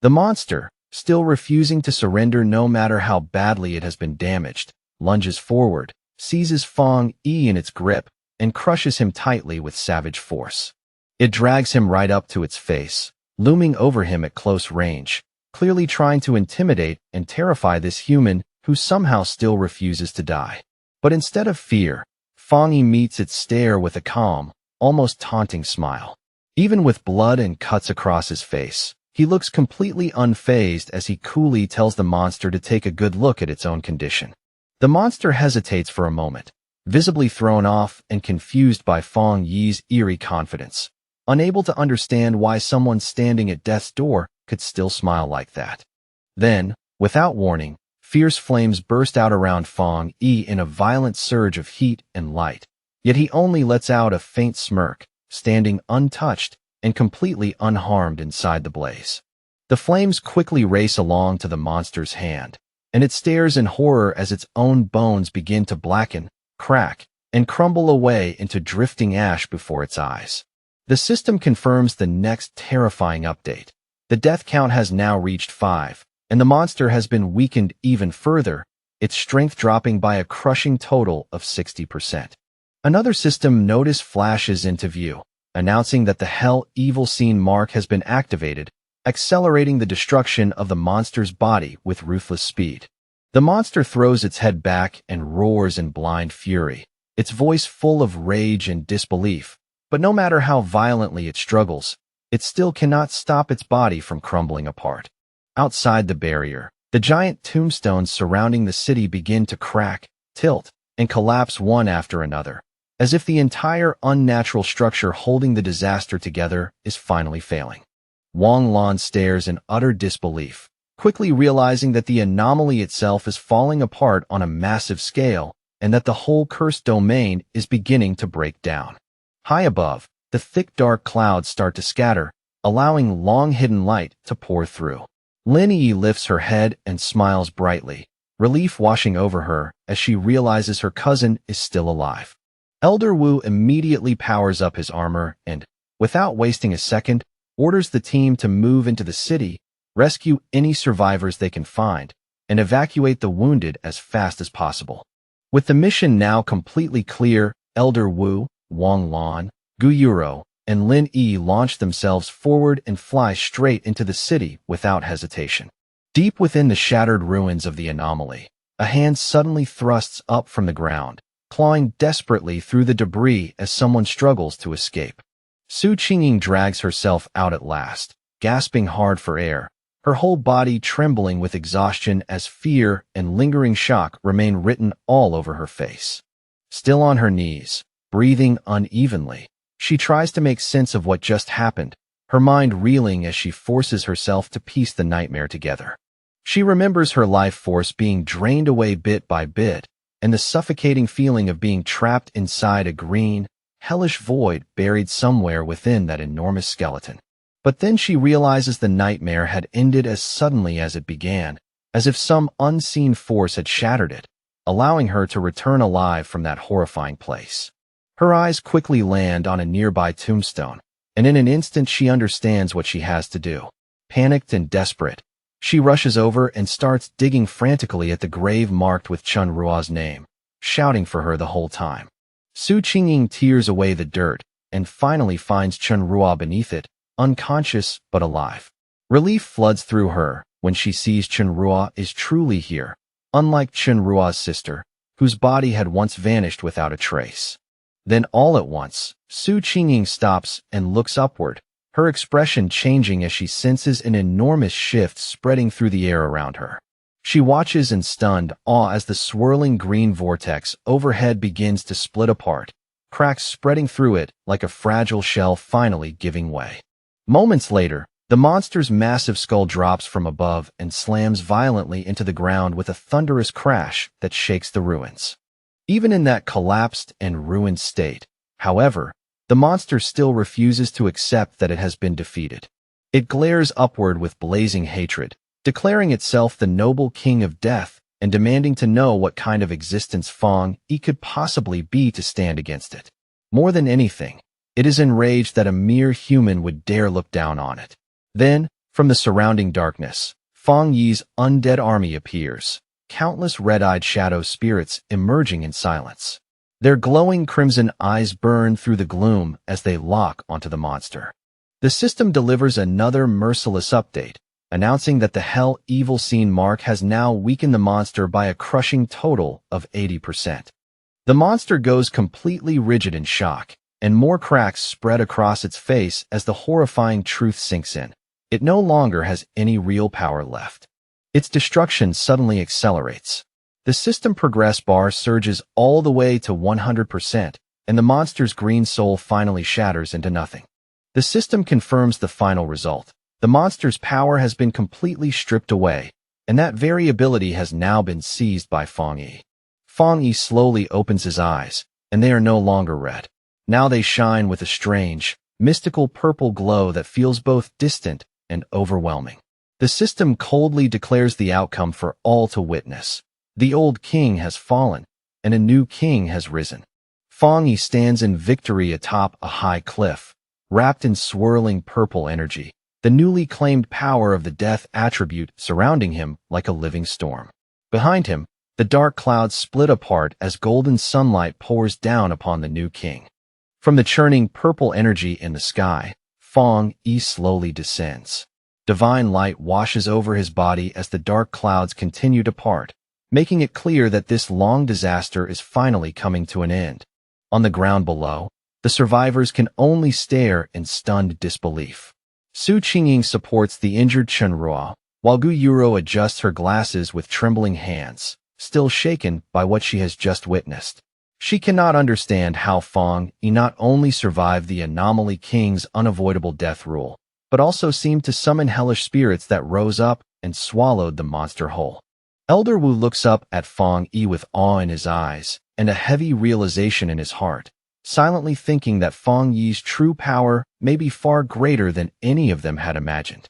The monster, still refusing to surrender no matter how badly it has been damaged, lunges forward, seizes Fong Yi in its grip, and crushes him tightly with savage force. It drags him right up to its face, looming over him at close range, clearly trying to intimidate and terrify this human who somehow still refuses to die. But instead of fear, Fong Yi meets its stare with a calm, almost taunting smile. Even with blood and cuts across his face, he looks completely unfazed as he coolly tells the monster to take a good look at its own condition. The monster hesitates for a moment, visibly thrown off and confused by Fong Yi's eerie confidence, unable to understand why someone standing at death's door could still smile like that. Then, without warning, fierce flames burst out around Fong Yi in a violent surge of heat and light, yet he only lets out a faint smirk, standing untouched and completely unharmed inside the blaze. The flames quickly race along to the monster's hand, and it stares in horror as its own bones begin to blacken, crack, and crumble away into drifting ash before its eyes. The system confirms the next terrifying update. The death count has now reached 5, and the monster has been weakened even further, its strength dropping by a crushing total of 60%. Another system notice flashes into view, announcing that the Hell Evil Scene mark has been activated, accelerating the destruction of the monster's body with ruthless speed. The monster throws its head back and roars in blind fury, its voice full of rage and disbelief. But no matter how violently it struggles, it still cannot stop its body from crumbling apart. Outside the barrier, the giant tombstones surrounding the city begin to crack, tilt, and collapse one after another, as if the entire unnatural structure holding the disaster together is finally failing. Wang Lan stares in utter disbelief, quickly realizing that the anomaly itself is falling apart on a massive scale and that the whole cursed domain is beginning to break down. High above, the thick dark clouds start to scatter, allowing long-hidden light to pour through. Lin Yi lifts her head and smiles brightly, relief washing over her as she realizes her cousin is still alive. Elder Wu immediately powers up his armor and, without wasting a second, orders the team to move into the city, rescue any survivors they can find, and evacuate the wounded as fast as possible. With the mission now completely clear, Elder Wu, Wang Lan, Gu Yuro, and Lin Yi launch themselves forward and fly straight into the city without hesitation. Deep within the shattered ruins of the anomaly, a hand suddenly thrusts up from the ground, clawing desperately through the debris as someone struggles to escape. Su Qingying drags herself out at last, gasping hard for air, her whole body trembling with exhaustion as fear and lingering shock remain written all over her face. Still on her knees, breathing unevenly, she tries to make sense of what just happened, her mind reeling as she forces herself to piece the nightmare together. She remembers her life force being drained away bit by bit, and the suffocating feeling of being trapped inside a green, hellish void buried somewhere within that enormous skeleton. But then she realizes the nightmare had ended as suddenly as it began, as if some unseen force had shattered it, allowing her to return alive from that horrifying place. Her eyes quickly land on a nearby tombstone, and in an instant she understands what she has to do. Panicked and desperate, she rushes over and starts digging frantically at the grave marked with Chun Rua's name, shouting for her the whole time. Su Qingying tears away the dirt and finally finds Chun Rua beneath it, unconscious but alive. Relief floods through her when she sees Chun Rua is truly here, unlike Chun Rua's sister, whose body had once vanished without a trace. Then all at once, Su Qingying stops and looks upward, her expression changing as she senses an enormous shift spreading through the air around her. She watches in stunned awe as the swirling green vortex overhead begins to split apart, cracks spreading through it like a fragile shell finally giving way. Moments later, the monster's massive skull drops from above and slams violently into the ground with a thunderous crash that shakes the ruins. Even in that collapsed and ruined state, however, the monster still refuses to accept that it has been defeated. It glares upward with blazing hatred, declaring itself the noble king of death and demanding to know what kind of existence Fang Yi could possibly be to stand against it. More than anything, it is enraged that a mere human would dare look down on it. Then, from the surrounding darkness, Fang Yi's undead army appears, countless red-eyed shadow spirits emerging in silence. Their glowing crimson eyes burn through the gloom as they lock onto the monster. The system delivers another merciless update, announcing that the Hell Evil Scene mark has now weakened the monster by a crushing total of 80%. The monster goes completely rigid in shock, and more cracks spread across its face as the horrifying truth sinks in. It no longer has any real power left. Its destruction suddenly accelerates. The system progress bar surges all the way to 100%, and the monster's green soul finally shatters into nothing. The system confirms the final result. The monster's power has been completely stripped away, and that very ability has now been seized by Fang Yi. Fang Yi slowly opens his eyes, and they are no longer red. Now they shine with a strange, mystical purple glow that feels both distant and overwhelming. The system coldly declares the outcome for all to witness. The old king has fallen, and a new king has risen. Fang Yi stands in victory atop a high cliff, wrapped in swirling purple energy, the newly claimed power of the death attribute surrounding him like a living storm. Behind him, the dark clouds split apart as golden sunlight pours down upon the new king. From the churning purple energy in the sky, Fong Yi slowly descends. Divine light washes over his body as the dark clouds continue to part, making it clear that this long disaster is finally coming to an end. On the ground below, the survivors can only stare in stunned disbelief. Su Qingying supports the injured Chunruo, while Gu Yuro adjusts her glasses with trembling hands, still shaken by what she has just witnessed. She cannot understand how Fong Yi not only survived the Anomaly King's unavoidable death rule, but also seemed to summon hellish spirits that rose up and swallowed the monster whole. Elder Wu looks up at Fong Yi with awe in his eyes and a heavy realization in his heart, silently thinking that Fong Yi's true power may be far greater than any of them had imagined.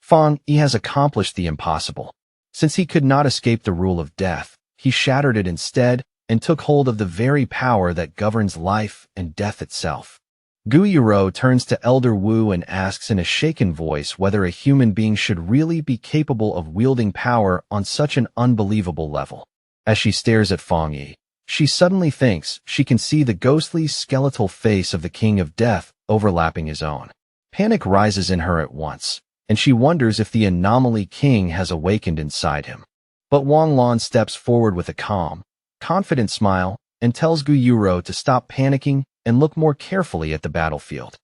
Fong Yi has accomplished the impossible. Since he could not escape the rule of death, he shattered it instead and took hold of the very power that governs life and death itself. Gu Yuro turns to Elder Wu and asks in a shaken voice whether a human being should really be capable of wielding power on such an unbelievable level. As she stares at Fong Yi, she suddenly thinks she can see the ghostly skeletal face of the King of Death overlapping his own. Panic rises in her at once, and she wonders if the Anomaly King has awakened inside him. But Wang Lan steps forward with a calm, confident smile and tells Gu Yuro to stop panicking and look more carefully at the battlefield.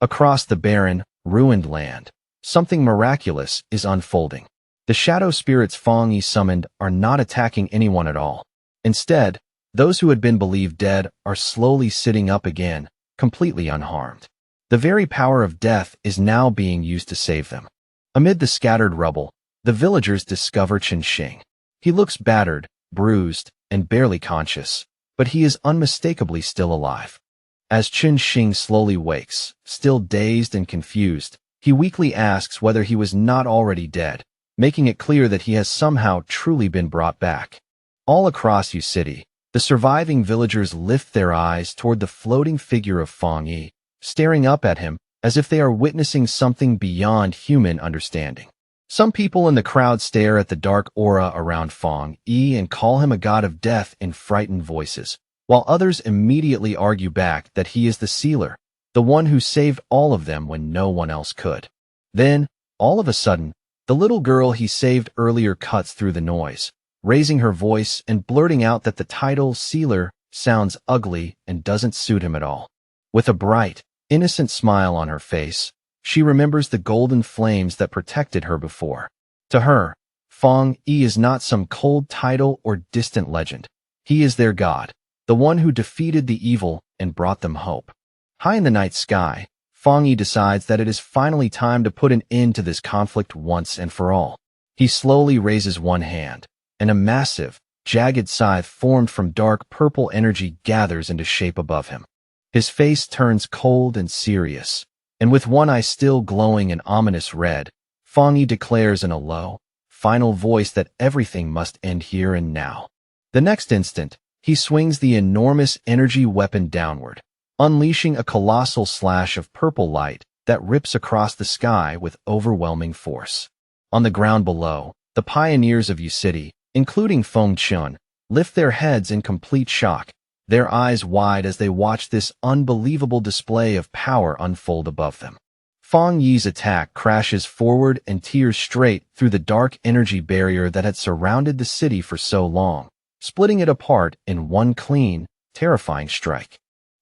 Across the barren, ruined land, something miraculous is unfolding. The shadow spirits Fong Yi summoned are not attacking anyone at all. Instead, those who had been believed dead are slowly sitting up again, completely unharmed. The very power of death is now being used to save them. Amid the scattered rubble, the villagers discover Chen Xing. He looks battered, bruised, and barely conscious, but he is unmistakably still alive. As Chen Xing slowly wakes, still dazed and confused, he weakly asks whether he was not already dead, making it clear that he has somehow truly been brought back. All across Yu City, the surviving villagers lift their eyes toward the floating figure of Fong Yi, staring up at him as if they are witnessing something beyond human understanding. Some people in the crowd stare at the dark aura around Fong Yi and call him a god of death in frightened voices, while others immediately argue back that he is the sealer, the one who saved all of them when no one else could. Then, all of a sudden, the little girl he saved earlier cuts through the noise, raising her voice and blurting out that the title sealer sounds ugly and doesn't suit him at all. With a bright, innocent smile on her face, she remembers the golden flames that protected her before. To her, Fong Yi is not some cold title or distant legend. He is their god, the one who defeated the evil and brought them hope. High in the night sky, Fong Yi decides that it is finally time to put an end to this conflict once and for all. He slowly raises one hand, and a massive, jagged scythe formed from dark purple energy gathers into shape above him. His face turns cold and serious, and with one eye still glowing an ominous red, Fong Yi declares in a low, final voice that everything must end here and now. The next instant, he swings the enormous energy weapon downward, unleashing a colossal slash of purple light that rips across the sky with overwhelming force. On the ground below, the pioneers of Yu City, including Feng Chun, lift their heads in complete shock, their eyes wide as they watch this unbelievable display of power unfold above them. Fong Yi's attack crashes forward and tears straight through the dark energy barrier that had surrounded the city for so long, splitting it apart in one clean, terrifying strike.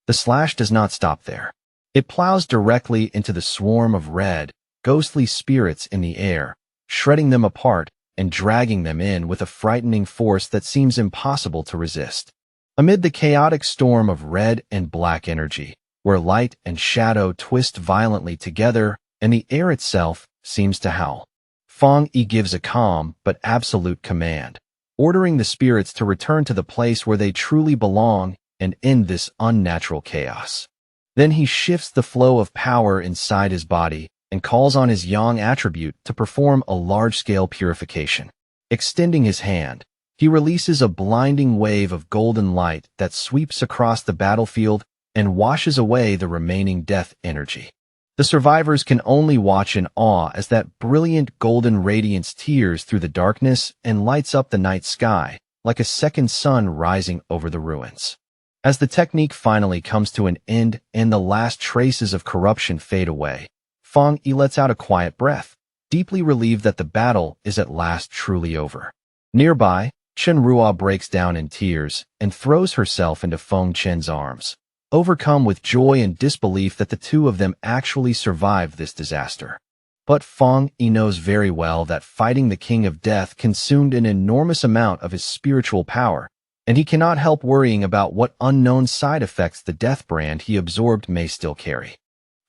The slash does not stop there. It plows directly into the swarm of red, ghostly spirits in the air, shredding them apart and dragging them in with a frightening force that seems impossible to resist. Amid the chaotic storm of red and black energy, where light and shadow twist violently together and the air itself seems to howl, Fong Yi gives a calm but absolute command, ordering the spirits to return to the place where they truly belong and end this unnatural chaos. Then he shifts the flow of power inside his body and calls on his yang attribute to perform a large-scale purification. Extending his hand, he releases a blinding wave of golden light that sweeps across the battlefield and washes away the remaining death energy. The survivors can only watch in awe as that brilliant golden radiance tears through the darkness and lights up the night sky like a second sun rising over the ruins. As the technique finally comes to an end and the last traces of corruption fade away, Fang Yi lets out a quiet breath, deeply relieved that the battle is at last truly over. Nearby, Chen Ruo breaks down in tears and throws herself into Feng Chen's arms, overcome with joy and disbelief that the two of them actually survived this disaster. But Fang Yi knows very well that fighting the King of Death consumed an enormous amount of his spiritual power, and he cannot help worrying about what unknown side effects the death brand he absorbed may still carry.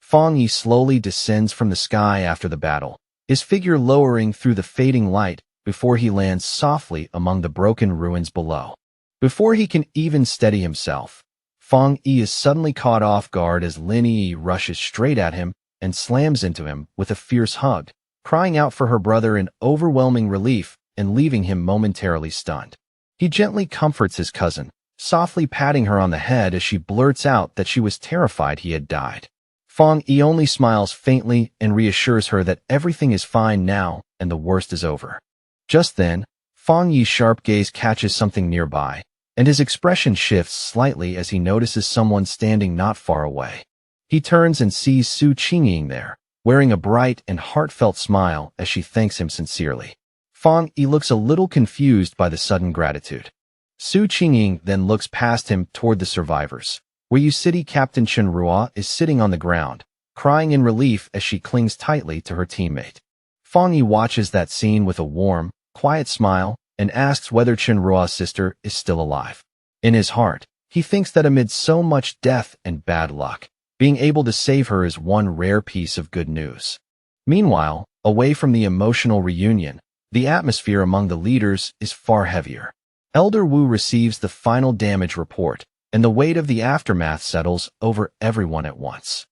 Fang Yi slowly descends from the sky after the battle, his figure lowering through the fading light before he lands softly among the broken ruins below. Before he can even steady himself, Fang Yi is suddenly caught off guard as Lin Yi rushes straight at him and slams into him with a fierce hug, crying out for her brother in overwhelming relief and leaving him momentarily stunned. He gently comforts his cousin, softly patting her on the head as she blurts out that she was terrified he had died. Fang Yi only smiles faintly and reassures her that everything is fine now and the worst is over. Just then, Fang Yi's sharp gaze catches something nearby, and his expression shifts slightly as he notices someone standing not far away. He turns and sees Su Qingying there, wearing a bright and heartfelt smile as she thanks him sincerely. Fang Yi looks a little confused by the sudden gratitude. Su Qingying then looks past him toward the survivors, where City Captain Chen Ruo is sitting on the ground, crying in relief as she clings tightly to her teammate. Fang Yi watches that scene with a warm, quiet smile and asks whether Chen Ruo's sister is still alive. In his heart, he thinks that amid so much death and bad luck, being able to save her is one rare piece of good news. Meanwhile, away from the emotional reunion, the atmosphere among the leaders is far heavier. Elder Wu receives the final damage report, and the weight of the aftermath settles over everyone at once.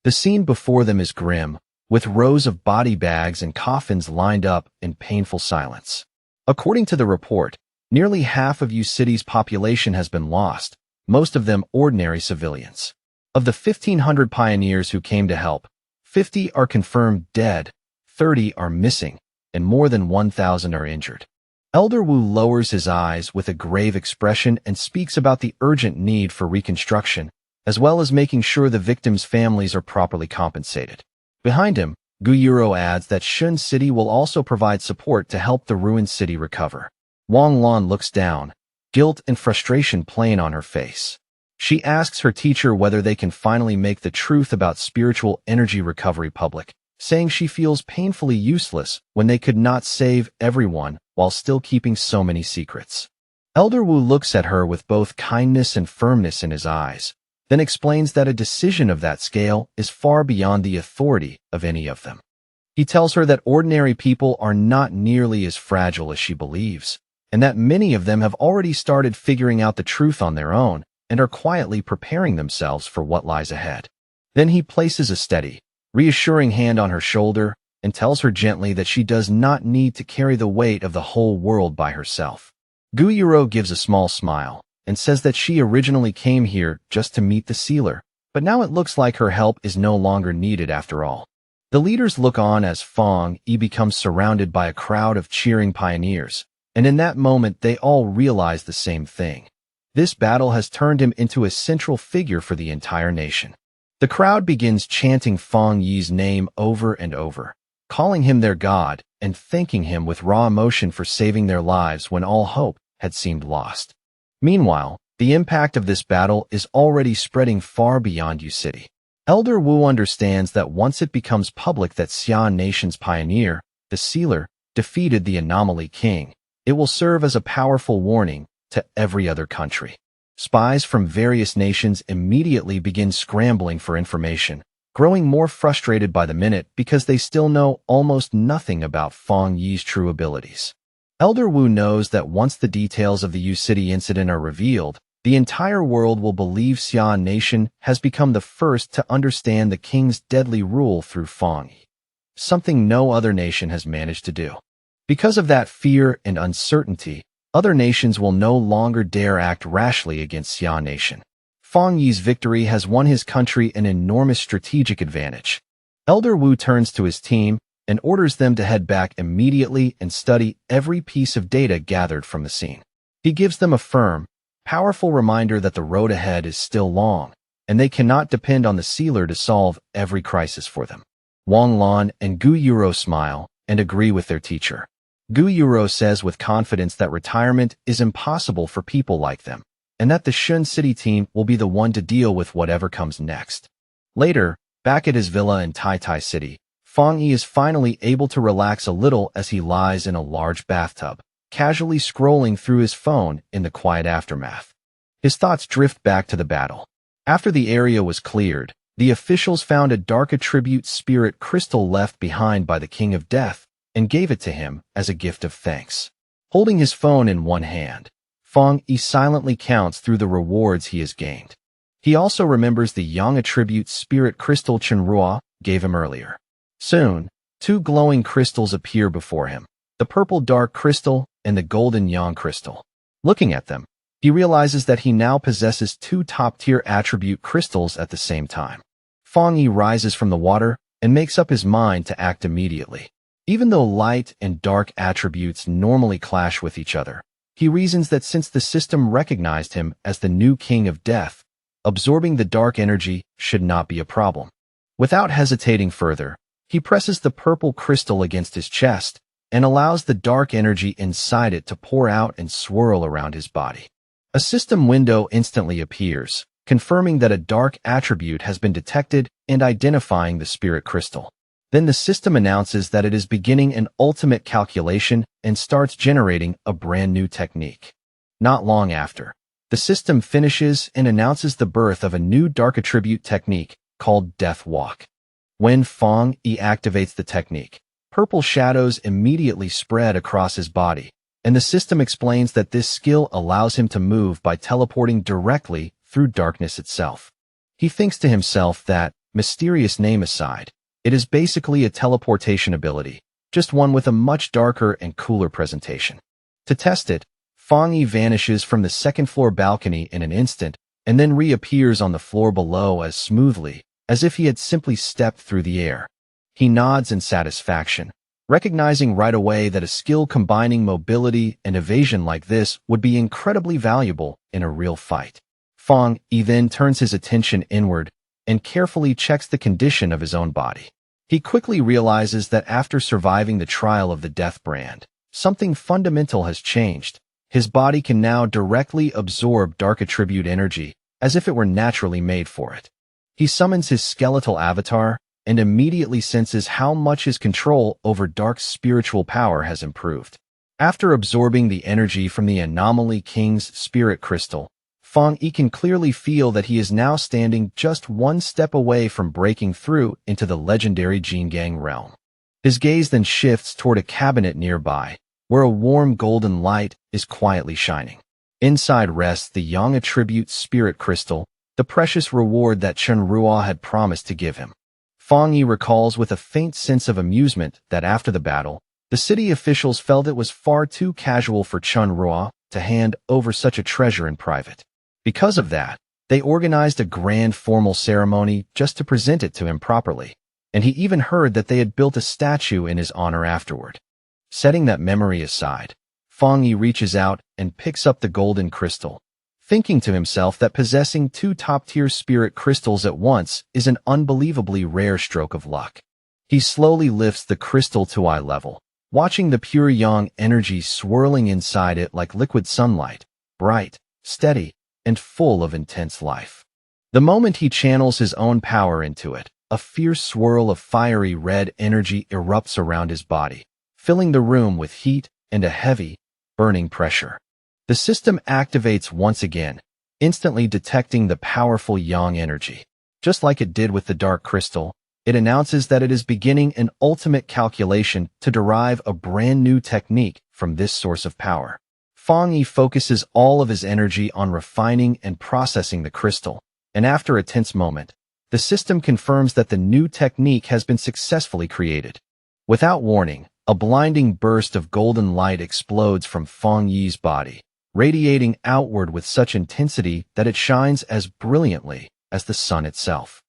The scene before them is grim, with rows of body bags and coffins lined up in painful silence. According to the report, nearly half of City's population has been lost, most of them ordinary civilians. Of the 1,500 pioneers who came to help, 50 are confirmed dead, 30 are missing, and more than 1,000 are injured. Elder Wu lowers his eyes with a grave expression and speaks about the urgent need for reconstruction, as well as making sure the victims' families are properly compensated. Behind him, Gu Yuro adds that Shun City will also provide support to help the ruined city recover. Wang Lan looks down, guilt and frustration plain on her face. She asks her teacher whether they can finally make the truth about spiritual energy recovery public, saying she feels painfully useless when they could not save everyone while still keeping so many secrets. Elder Wu looks at her with both kindness and firmness in his eyes, then explains that a decision of that scale is far beyond the authority of any of them. He tells her that ordinary people are not nearly as fragile as she believes, and that many of them have already started figuring out the truth on their own and are quietly preparing themselves for what lies ahead. Then he places a steady, reassuring hand on her shoulder and tells her gently that she does not need to carry the weight of the whole world by herself. Gu Yuro gives a small smile and says that she originally came here just to meet the sealer, but now it looks like her help is no longer needed after all. The leaders look on as Fang Yi becomes surrounded by a crowd of cheering pioneers, and in that moment they all realize the same thing. This battle has turned him into a central figure for the entire nation. The crowd begins chanting Fang Yi's name over and over, calling him their god and thanking him with raw emotion for saving their lives when all hope had seemed lost. Meanwhile, the impact of this battle is already spreading far beyond City. Elder Wu understands that once it becomes public that Xia Nation's pioneer, the Sealer, defeated the Anomaly King, it will serve as a powerful warning to every other country. Spies from various nations immediately begin scrambling for information, growing more frustrated by the minute because they still know almost nothing about Fang Yi's true abilities. Elder Wu knows that once the details of the City incident are revealed, the entire world will believe Xia Nation has become the first to understand the king's deadly rule through Fang Yi, something no other nation has managed to do. Because of that fear and uncertainty, other nations will no longer dare act rashly against Xia Nation. Fang Yi's victory has won his country an enormous strategic advantage, Elder Wu turns to his team and orders them to head back immediately and study every piece of data gathered from the scene. He gives them a firm, powerful reminder that the road ahead is still long, and they cannot depend on the sealer to solve every crisis for them. Wang Lan and Gu Yuro smile and agree with their teacher. Gu Yuro says with confidence that retirement is impossible for people like them, and that the Shun City team will be the one to deal with whatever comes next. Later, back at his villa in Tai Tai City, Fang Yi is finally able to relax a little as he lies in a large bathtub, casually scrolling through his phone in the quiet aftermath. His thoughts drift back to the battle. After the area was cleared, the officials found a dark attribute spirit crystal left behind by the King of Death and gave it to him as a gift of thanks. Holding his phone in one hand, Fang Yi silently counts through the rewards he has gained. He also remembers the Yang attribute spirit crystal Chenrua gave him earlier. Soon, two glowing crystals appear before him, the purple dark crystal and the golden Yang crystal. Looking at them, he realizes that he now possesses two top-tier attribute crystals at the same time. Fang Yi rises from the water and makes up his mind to act immediately. Even though light and dark attributes normally clash with each other, he reasons that since the system recognized him as the new King of Death, absorbing the dark energy should not be a problem. Without hesitating further, he presses the purple crystal against his chest and allows the dark energy inside it to pour out and swirl around his body. A system window instantly appears, confirming that a dark attribute has been detected and identifying the spirit crystal. Then the system announces that it is beginning an ultimate calculation and starts generating a brand new technique. Not long after, the system finishes and announces the birth of a new dark attribute technique called Death Walk. When Fang Yi activates the technique, purple shadows immediately spread across his body, and the system explains that this skill allows him to move by teleporting directly through darkness itself. He thinks to himself that, mysterious name aside, it is basically a teleportation ability, just one with a much darker and cooler presentation. To test it, Fang Yi vanishes from the second-floor balcony in an instant and then reappears on the floor below as smoothly as if he had simply stepped through the air. He nods in satisfaction, recognizing right away that a skill combining mobility and evasion like this would be incredibly valuable in a real fight. Fang Yi then turns his attention inward and carefully checks the condition of his own body. He quickly realizes that after surviving the trial of the Death Brand, something fundamental has changed. His body can now directly absorb dark attribute energy, as if it were naturally made for it. He summons his skeletal avatar and immediately senses how much his control over dark spiritual power has improved. After absorbing the energy from the Anomaly King's spirit crystal, Fang Yi can clearly feel that he is now standing just one step away from breaking through into the legendary Jingang realm. His gaze then shifts toward a cabinet nearby, where a warm golden light is quietly shining. Inside rests the Yang attribute spirit crystal, the precious reward that Chenrua had promised to give him. Fang Yi recalls with a faint sense of amusement that after the battle, the city officials felt it was far too casual for Chenrua to hand over such a treasure in private. Because of that, they organized a grand formal ceremony just to present it to him properly, and he even heard that they had built a statue in his honor afterward. Setting that memory aside, Fang Yi reaches out and picks up the golden crystal, thinking to himself that possessing two top-tier spirit crystals at once is an unbelievably rare stroke of luck. He slowly lifts the crystal to eye level, watching the pure yang energy swirling inside it like liquid sunlight, bright, steady, and full of intense life. The moment he channels his own power into it, a fierce swirl of fiery red energy erupts around his body, filling the room with heat and a heavy, burning pressure. The system activates once again, instantly detecting the powerful yang energy. Just like it did with the dark crystal, it announces that it is beginning an ultimate calculation to derive a brand new technique from this source of power. Fang Yi focuses all of his energy on refining and processing the crystal, and after a tense moment, the system confirms that the new technique has been successfully created. Without warning, a blinding burst of golden light explodes from Fang Yi's body, radiating outward with such intensity that it shines as brilliantly as the sun itself.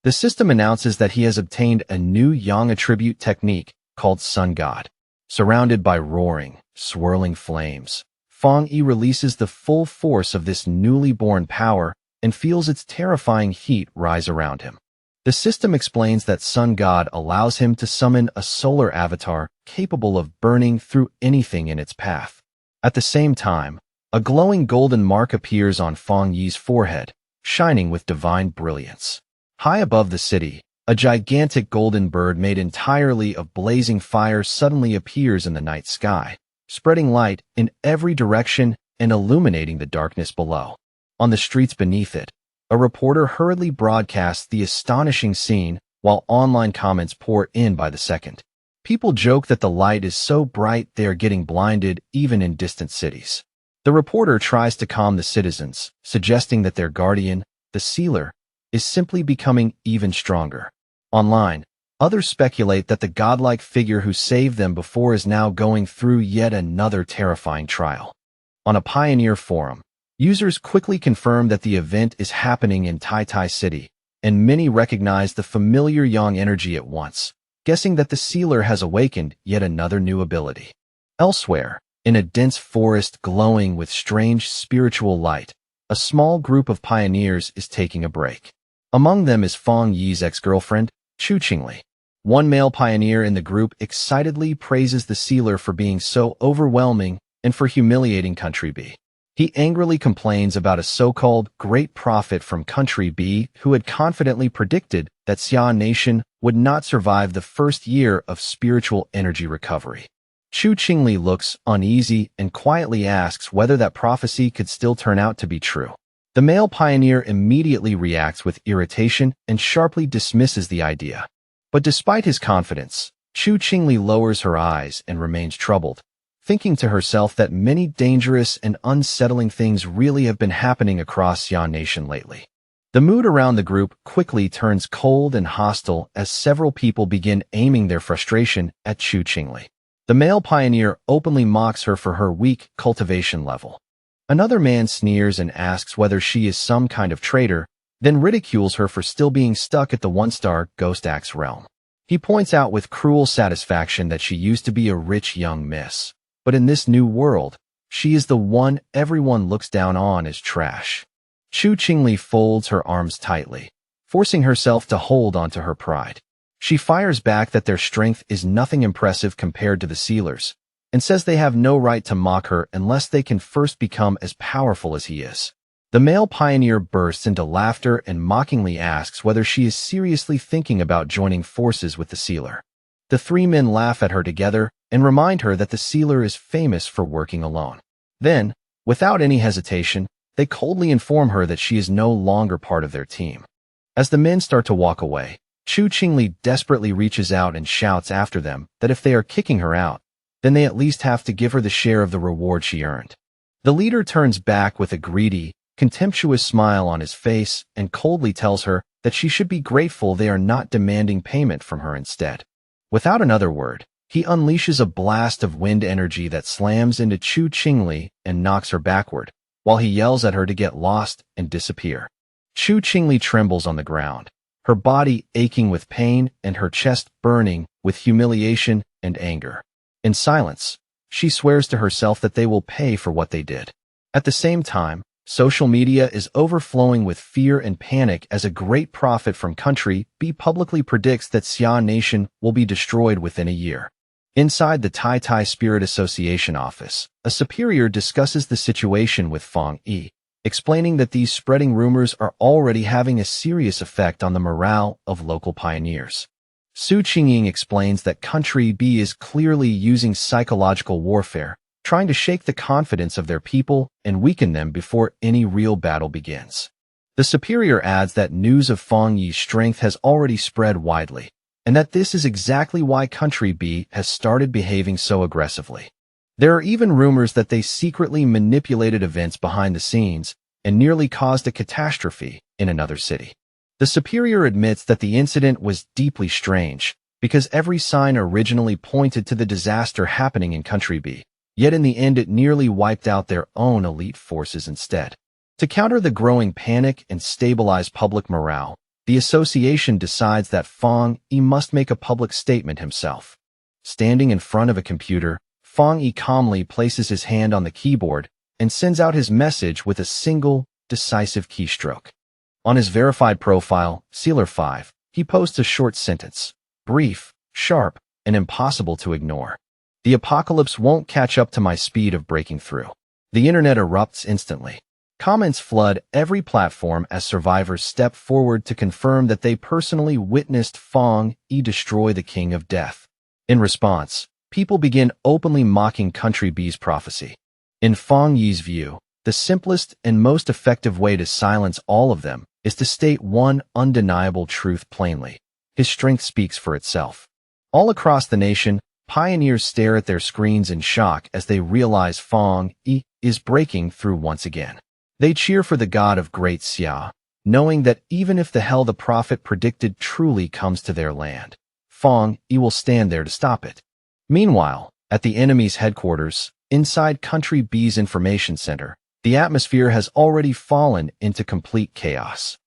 The system announces that he has obtained a new yang attribute technique called Sun God. Surrounded by roaring, swirling flames, Fang Yi releases the full force of this newly born power and feels its terrifying heat rise around him. The system explains that Sun God allows him to summon a solar avatar capable of burning through anything in its path. At the same time, a glowing golden mark appears on Fang Yi's forehead, shining with divine brilliance. High above the city, a gigantic golden bird made entirely of blazing fire suddenly appears in the night sky, spreading light in every direction and illuminating the darkness below. On the streets beneath it, a reporter hurriedly broadcasts the astonishing scene while online comments pour in by the second. People joke that the light is so bright they are getting blinded even in distant cities. The reporter tries to calm the citizens, suggesting that their guardian, the sealer, is simply becoming even stronger. Online, others speculate that the godlike figure who saved them before is now going through yet another terrifying trial. On a Pioneer forum, users quickly confirm that the event is happening in Tai City, and many recognize the familiar yang energy at once, guessing that the sealer has awakened yet another new ability. Elsewhere, in a dense forest glowing with strange spiritual light, a small group of pioneers is taking a break. Among them is Fang Yi's ex-girlfriend, Chu Qingli. One male pioneer in the group excitedly praises the sealer for being so overwhelming and for humiliating Country B. He angrily complains about a so-called great prophet from Country B who had confidently predicted that Xia Nation would not survive the first year of spiritual energy recovery. Chu Qingli looks uneasy and quietly asks whether that prophecy could still turn out to be true. The male pioneer immediately reacts with irritation and sharply dismisses the idea. But despite his confidence, Chu Qingli lowers her eyes and remains troubled, thinking to herself that many dangerous and unsettling things really have been happening across Xia Nation lately. The mood around the group quickly turns cold and hostile as several people begin aiming their frustration at Chu Qingli. The male pioneer openly mocks her for her weak cultivation level. Another man sneers and asks whether she is some kind of traitor, then ridicules her for still being stuck at the one-star Ghost Axe realm. He points out with cruel satisfaction that she used to be a rich young miss, but in this new world, she is the one everyone looks down on as trash. Chu Qingli folds her arms tightly, forcing herself to hold onto her pride. She fires back that their strength is nothing impressive compared to the sealers, and says they have no right to mock her unless they can first become as powerful as he is. The male pioneer bursts into laughter and mockingly asks whether she is seriously thinking about joining forces with the sealer. The three men laugh at her together and remind her that the sealer is famous for working alone. Then, without any hesitation, they coldly inform her that she is no longer part of their team. As the men start to walk away, Chu Qingli desperately reaches out and shouts after them that if they are kicking her out, then they at least have to give her the share of the reward she earned. The leader turns back with a greedy, contemptuous smile on his face and coldly tells her that she should be grateful they are not demanding payment from her instead. Without another word, he unleashes a blast of wind energy that slams into Chu Qingli and knocks her backward, while he yells at her to get lost and disappear. Chu Qingli trembles on the ground, her body aching with pain and her chest burning with humiliation and anger. In silence, she swears to herself that they will pay for what they did. At the same time, social media is overflowing with fear and panic as a great prophet from Country B publicly predicts that Xia Nation will be destroyed within a year. Inside the Tai Spirit Association office, a superior discusses the situation with Fang Yi, explaining that these spreading rumors are already having a serious effect on the morale of local pioneers. Su Qingying explains that Country B is clearly using psychological warfare, trying to shake the confidence of their people and weaken them before any real battle begins. The superior adds that news of Fang Yi's strength has already spread widely, and that this is exactly why Country B has started behaving so aggressively. There are even rumors that they secretly manipulated events behind the scenes and nearly caused a catastrophe in another city. The superior admits that the incident was deeply strange, because every sign originally pointed to the disaster happening in Country B, yet in the end it nearly wiped out their own elite forces instead. To counter the growing panic and stabilize public morale, the association decides that Fong Yi must make a public statement himself. Standing in front of a computer, Fong Yi calmly places his hand on the keyboard and sends out his message with a single, decisive keystroke. On his verified profile, Sealer5, he posts a short sentence, brief, sharp, and impossible to ignore. The apocalypse won't catch up to my speed of breaking through. The internet erupts instantly. Comments flood every platform as survivors step forward to confirm that they personally witnessed Fong Yi destroy the King of Death. In response, people begin openly mocking Country B's prophecy. In Fong Yi's view, the simplest and most effective way to silence all of them is to state one undeniable truth plainly. His strength speaks for itself. All across the nation, pioneers stare at their screens in shock as they realize Fong Yi is breaking through once again. They cheer for the god of Great Xia, knowing that even if the hell the prophet predicted truly comes to their land, Fong Yi will stand there to stop it. Meanwhile, at the enemy's headquarters, inside Country B's information center, the atmosphere has already fallen into complete chaos.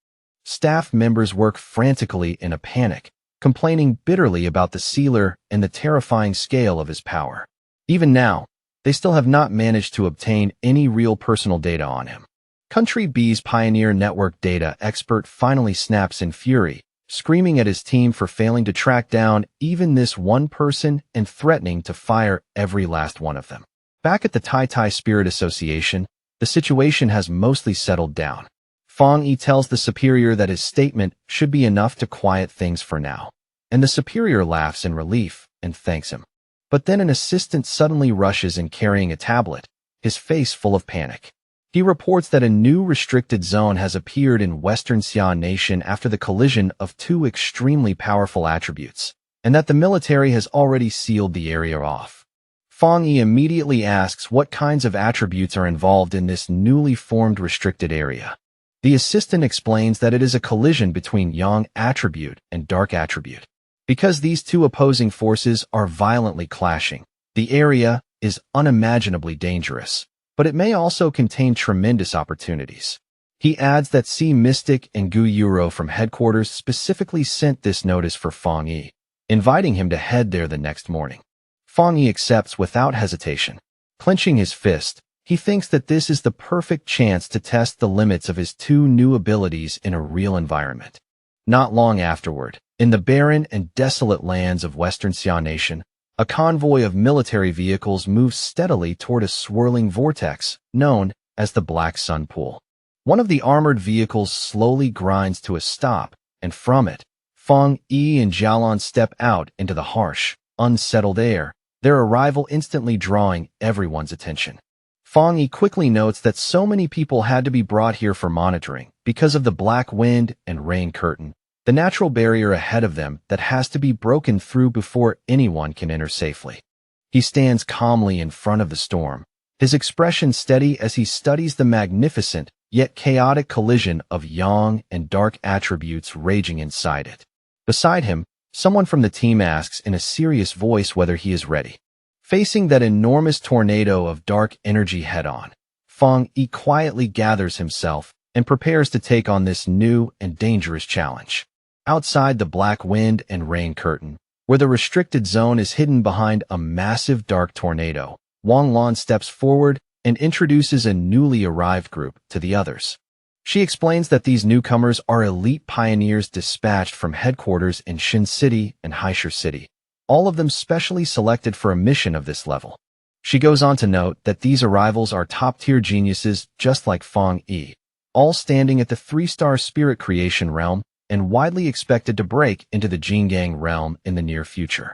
Staff members work frantically in a panic, complaining bitterly about the sealer and the terrifying scale of his power. Even now, they still have not managed to obtain any real personal data on him. Country B's Pioneer Network data expert finally snaps in fury, screaming at his team for failing to track down even this one person and threatening to fire every last one of them. Back at the Tai Tai Spirit Association, the situation has mostly settled down. Fong Yi tells the superior that his statement should be enough to quiet things for now, and the superior laughs in relief and thanks him. But then an assistant suddenly rushes in carrying a tablet, his face full of panic. He reports that a new restricted zone has appeared in Western Xia Nation after the collision of two extremely powerful attributes, and that the military has already sealed the area off. Fong Yi immediately asks what kinds of attributes are involved in this newly formed restricted area. The assistant explains that it is a collision between Yang attribute and Dark attribute. Because these two opposing forces are violently clashing, the area is unimaginably dangerous, but it may also contain tremendous opportunities. He adds that Sea Mystic and Gu Yuro from headquarters specifically sent this notice for Fong Yi, inviting him to head there the next morning. Fong Yi accepts without hesitation. Clenching his fist, he thinks that this is the perfect chance to test the limits of his two new abilities in a real environment. Not long afterward, in the barren and desolate lands of Western Xia Nation, a convoy of military vehicles moves steadily toward a swirling vortex known as the Black Sun Pool. One of the armored vehicles slowly grinds to a stop, and from it, Fong Yi and Jialan step out into the harsh, unsettled air, their arrival instantly drawing everyone's attention. Fong Yi quickly notes that so many people had to be brought here for monitoring because of the black wind and rain curtain, the natural barrier ahead of them that has to be broken through before anyone can enter safely. He stands calmly in front of the storm, his expression steady as he studies the magnificent yet chaotic collision of Yang and Dark attributes raging inside it. Beside him, someone from the team asks in a serious voice whether he is ready. Facing that enormous tornado of dark energy head-on, Fong Yi quietly gathers himself and prepares to take on this new and dangerous challenge. Outside the black wind and rain curtain, where the restricted zone is hidden behind a massive dark tornado, Wang Lan steps forward and introduces a newly arrived group to the others. She explains that these newcomers are elite pioneers dispatched from headquarters in Shin City and Haisher City, all of them specially selected for a mission of this level. She goes on to note that these arrivals are top-tier geniuses just like Fong Yi, all standing at the 3-star spirit creation realm and widely expected to break into the Jingang realm in the near future.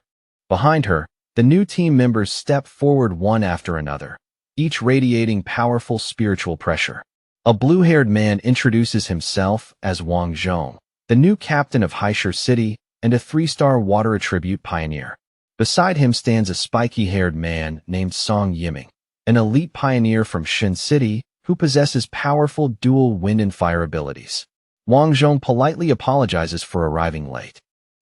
Behind her, the new team members step forward one after another, each radiating powerful spiritual pressure. A blue-haired man introduces himself as Wang Zhong, the new captain of Haisher City and a 3-star water attribute pioneer. Beside him stands a spiky-haired man named Song Yiming, an elite pioneer from Shin City who possesses powerful dual wind and fire abilities. Wang Zhong politely apologizes for arriving late.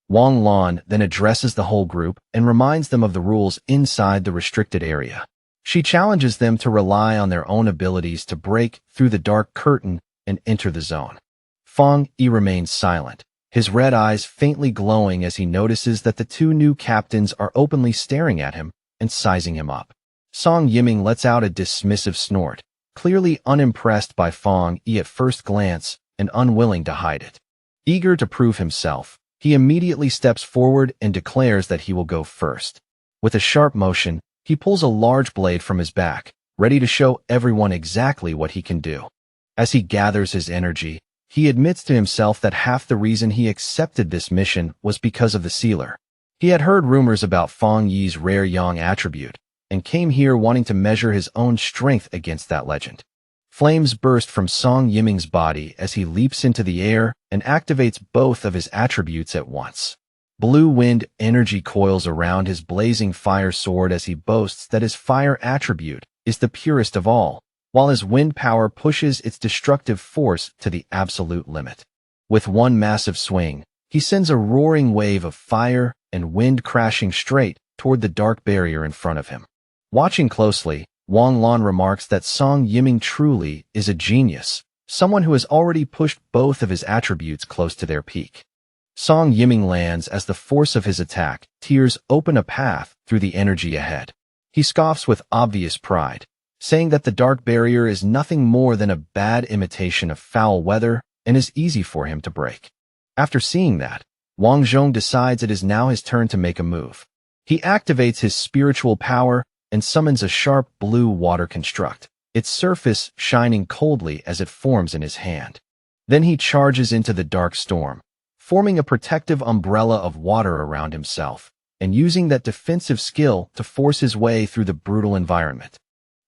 Wang Lan then addresses the whole group and reminds them of the rules inside the restricted area. She challenges them to rely on their own abilities to break through the dark curtain and enter the zone. Fong Yi remains silent, his red eyes faintly glowing as he notices that the two new captains are openly staring at him and sizing him up. Song Yiming lets out a dismissive snort, clearly unimpressed by Fong Yi at first glance and unwilling to hide it. Eager to prove himself, he immediately steps forward and declares that he will go first. With a sharp motion, he pulls a large blade from his back, ready to show everyone exactly what he can do. As he gathers his energy, he admits to himself that half the reason he accepted this mission was because of the sealer. He had heard rumors about Fong Yi's rare yang attribute, and came here wanting to measure his own strength against that legend. Flames burst from Song Yiming's body as he leaps into the air and activates both of his attributes at once. Blue wind energy coils around his blazing fire sword as he boasts that his fire attribute is the purest of all, while his wind power pushes its destructive force to the absolute limit. With one massive swing, he sends a roaring wave of fire and wind crashing straight toward the dark barrier in front of him. Watching closely, Wang Lan remarks that Song Yiming truly is a genius, someone who has already pushed both of his attributes close to their peak. Song Yiming lands as the force of his attack tears open a path through the energy ahead. He scoffs with obvious pride, saying that the dark barrier is nothing more than a bad imitation of foul weather and is easy for him to break. After seeing that, Wang Zhong decides it is now his turn to make a move. He activates his spiritual power and summons a sharp blue water construct, its surface shining coldly as it forms in his hand. Then he charges into the dark storm, forming a protective umbrella of water around himself, and using that defensive skill to force his way through the brutal environment.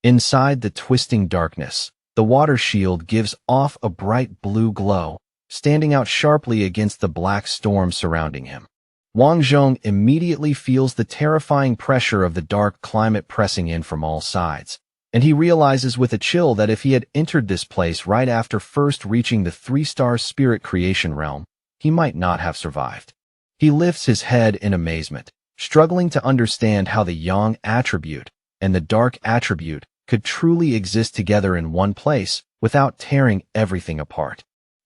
Inside the twisting darkness, the water shield gives off a bright blue glow, standing out sharply against the black storm surrounding him. Wang Zhong immediately feels the terrifying pressure of the dark climate pressing in from all sides, and he realizes with a chill that if he had entered this place right after first reaching the 3-star spirit creation realm, he might not have survived. He lifts his head in amazement, struggling to understand how the yang attribute and the dark attribute could truly exist together in one place without tearing everything apart.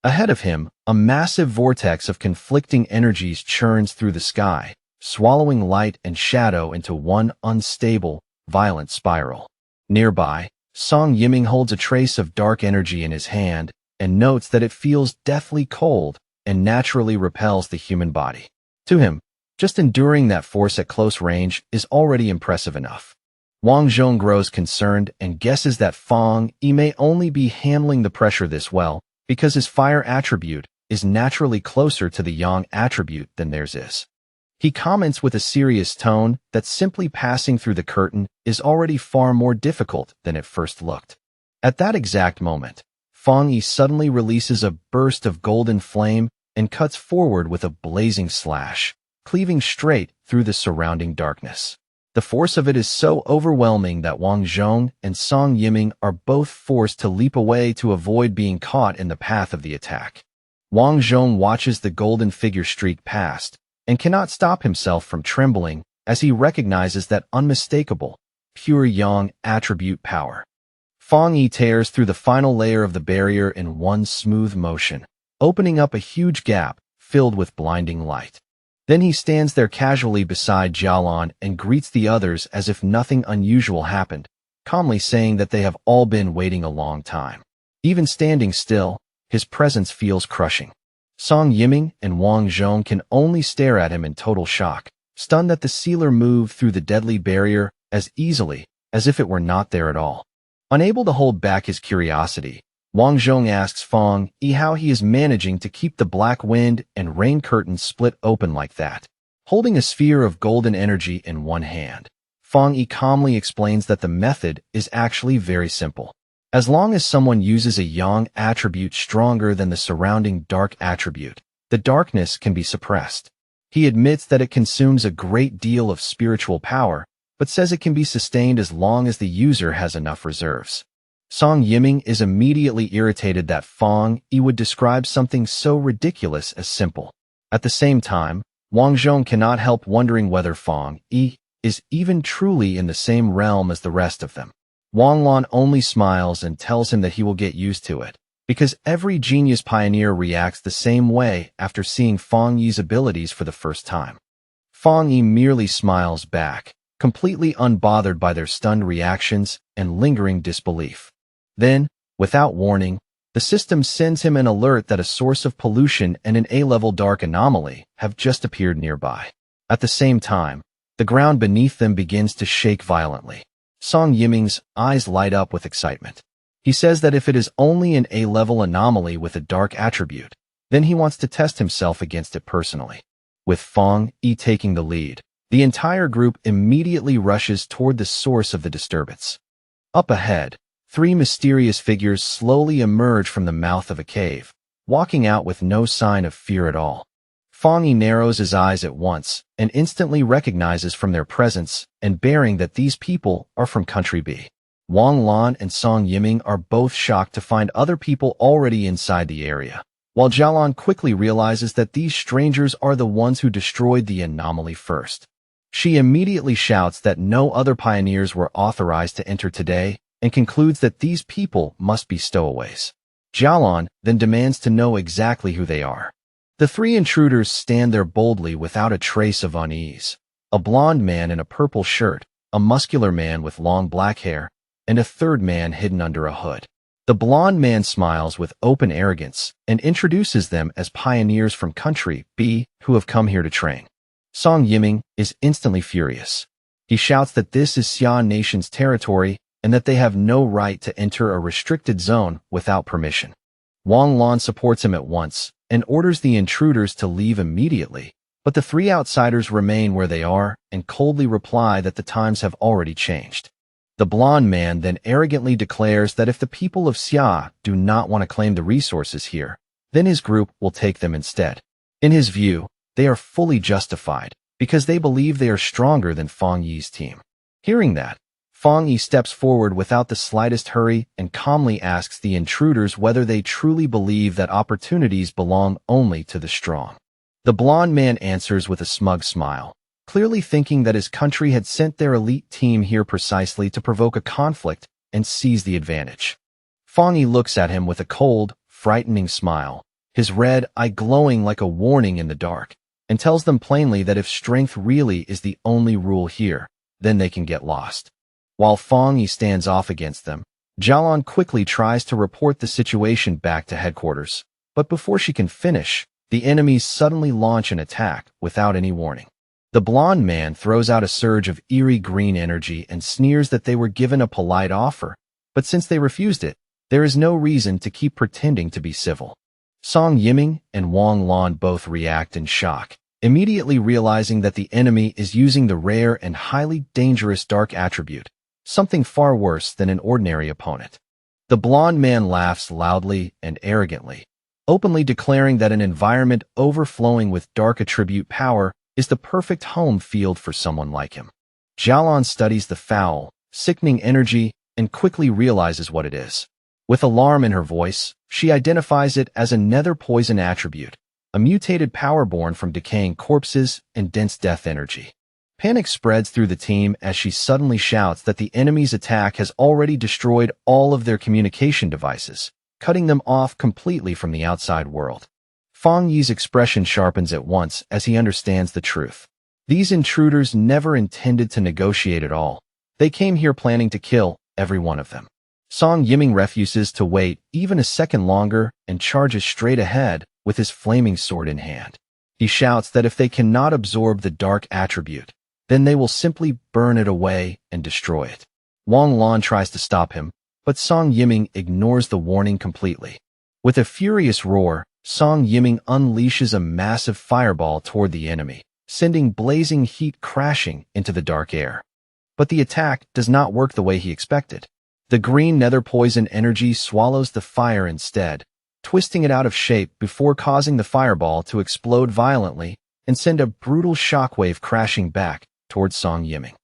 Ahead of him, a massive vortex of conflicting energies churns through the sky, swallowing light and shadow into one unstable, violent spiral. Nearby, Song Yiming holds a trace of dark energy in his hand and notes that it feels deathly cold and naturally repels the human body. To him, just enduring that force at close range is already impressive enough. Wang Zhong grows concerned and guesses that Fong Yi may only be handling the pressure this well because his fire attribute is naturally closer to the yang attribute than theirs is. He comments with a serious tone that simply passing through the curtain is already far more difficult than it first looked. At that exact moment, Fong Yi suddenly releases a burst of golden flame and cuts forward with a blazing slash, cleaving straight through the surrounding darkness. The force of it is so overwhelming that Wang Zhong and Song Yiming are both forced to leap away to avoid being caught in the path of the attack. Wang Zhong watches the golden figure streak past and cannot stop himself from trembling as he recognizes that unmistakable, pure yang attribute power. Fong Yi tears through the final layer of the barrier in one smooth motion, opening up a huge gap filled with blinding light. Then he stands there casually beside Jialan and greets the others as if nothing unusual happened, calmly saying that they have all been waiting a long time. Even standing still, his presence feels crushing. Song Yiming and Wang Zhong can only stare at him in total shock, stunned that the sealer moved through the deadly barrier as easily as if it were not there at all. Unable to hold back his curiosity, Wang Zhong asks Fong Yi how he is managing to keep the black wind and rain curtains split open like that. Holding a sphere of golden energy in one hand, Fong Yi calmly explains that the method is actually very simple. As long as someone uses a yang attribute stronger than the surrounding dark attribute, the darkness can be suppressed. He admits that it consumes a great deal of spiritual power, but says it can be sustained as long as the user has enough reserves. Song Yiming is immediately irritated that Fong Yi would describe something so ridiculous as simple. At the same time, Wang Zhong cannot help wondering whether Fong Yi is even truly in the same realm as the rest of them. Wang Lan only smiles and tells him that he will get used to it, because every genius pioneer reacts the same way after seeing Fang Yi's abilities for the first time. Fang Yi merely smiles back, completely unbothered by their stunned reactions and lingering disbelief. Then, without warning, the system sends him an alert that a source of pollution and an A-level dark anomaly have just appeared nearby. At the same time, the ground beneath them begins to shake violently. Song Yiming's eyes light up with excitement. He says that if it is only an A-level anomaly with a dark attribute, then he wants to test himself against it personally. With Fang Yi taking the lead, the entire group immediately rushes toward the source of the disturbance. Up ahead, three mysterious figures slowly emerge from the mouth of a cave, walking out with no sign of fear at all. Fang Yi narrows his eyes at once and instantly recognizes from their presence and bearing that these people are from Country B. Wang Lan and Song Yiming are both shocked to find other people already inside the area, while Jialan quickly realizes that these strangers are the ones who destroyed the anomaly first. She immediately shouts that no other pioneers were authorized to enter today and concludes that these people must be stowaways. Jialan then demands to know exactly who they are. The three intruders stand there boldly without a trace of unease. A blond man in a purple shirt, a muscular man with long black hair, and a third man hidden under a hood. The blond man smiles with open arrogance and introduces them as pioneers from Country B who have come here to train. Song Yiming is instantly furious. He shouts that this is Xia Nation's territory and that they have no right to enter a restricted zone without permission. Wang Lan supports him at once and orders the intruders to leave immediately, but the three outsiders remain where they are and coldly reply that the times have already changed. The blond man then arrogantly declares that if the people of Xia do not want to claim the resources here, then his group will take them instead. In his view, they are fully justified because they believe they are stronger than Fang Yi's team. Hearing that, Fang Yi steps forward without the slightest hurry and calmly asks the intruders whether they truly believe that opportunities belong only to the strong. The blond man answers with a smug smile, clearly thinking that his country had sent their elite team here precisely to provoke a conflict and seize the advantage. Fang Yi looks at him with a cold, frightening smile, his red eye glowing like a warning in the dark, and tells them plainly that if strength really is the only rule here, then they can get lost. While Fang Yi stands off against them, Jialan quickly tries to report the situation back to headquarters, but before she can finish, the enemies suddenly launch an attack without any warning. The blond man throws out a surge of eerie green energy and sneers that they were given a polite offer, but since they refused it, there is no reason to keep pretending to be civil. Song Yiming and Wang Lan both react in shock, immediately realizing that the enemy is using the rare and highly dangerous dark attribute, something far worse than an ordinary opponent. The blond man laughs loudly and arrogantly, openly declaring that an environment overflowing with dark attribute power is the perfect home field for someone like him. Jialan studies the foul, sickening energy and quickly realizes what it is. With alarm in her voice, she identifies it as a nether poison attribute, a mutated power born from decaying corpses and dense death energy. Panic spreads through the team as she suddenly shouts that the enemy's attack has already destroyed all of their communication devices, cutting them off completely from the outside world. Fang Yi's expression sharpens at once as he understands the truth. These intruders never intended to negotiate at all. They came here planning to kill every one of them. Song Yiming refuses to wait even a second longer and charges straight ahead with his flaming sword in hand. He shouts that if they cannot absorb the dark attribute, then they will simply burn it away and destroy it. Wang Lan tries to stop him, but Song Yiming ignores the warning completely. With a furious roar, Song Yiming unleashes a massive fireball toward the enemy, sending blazing heat crashing into the dark air. But the attack does not work the way he expected. The green nether poison energy swallows the fire instead, twisting it out of shape before causing the fireball to explode violently and send a brutal shockwave crashing back towards Song Yiming.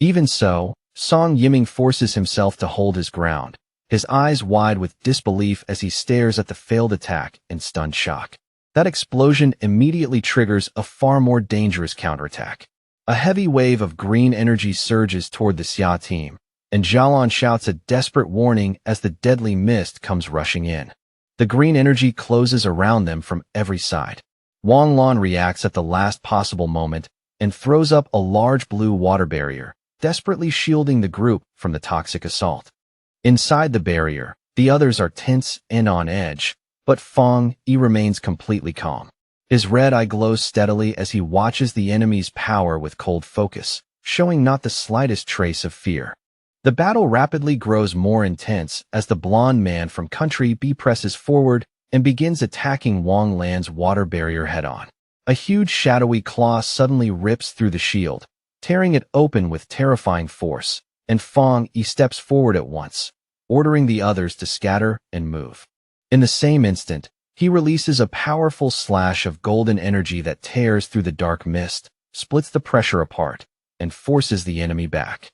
Even so, Song Yiming forces himself to hold his ground, his eyes wide with disbelief as he stares at the failed attack in stunned shock. That explosion immediately triggers a far more dangerous counterattack. A heavy wave of green energy surges toward the Xia team, and Jialan shouts a desperate warning as the deadly mist comes rushing in. The The green energy closes around them from every side. Wang Lan reacts at the last possible moment and throws up a large blue water barrier, desperately shielding the group from the toxic assault. Inside the barrier, the others are tense and on edge, but Fang Yi remains completely calm. His red eye glows steadily as he watches the enemy's power with cold focus, showing not the slightest trace of fear. The battle rapidly grows more intense as the blonde man from Country B presses forward and begins attacking Wang Lan's water barrier head-on. A huge shadowy claw suddenly rips through the shield, tearing it open with terrifying force, and Fang Yi steps forward at once, ordering the others to scatter and move. In the same instant, he releases a powerful slash of golden energy that tears through the dark mist, splits the pressure apart, and forces the enemy back.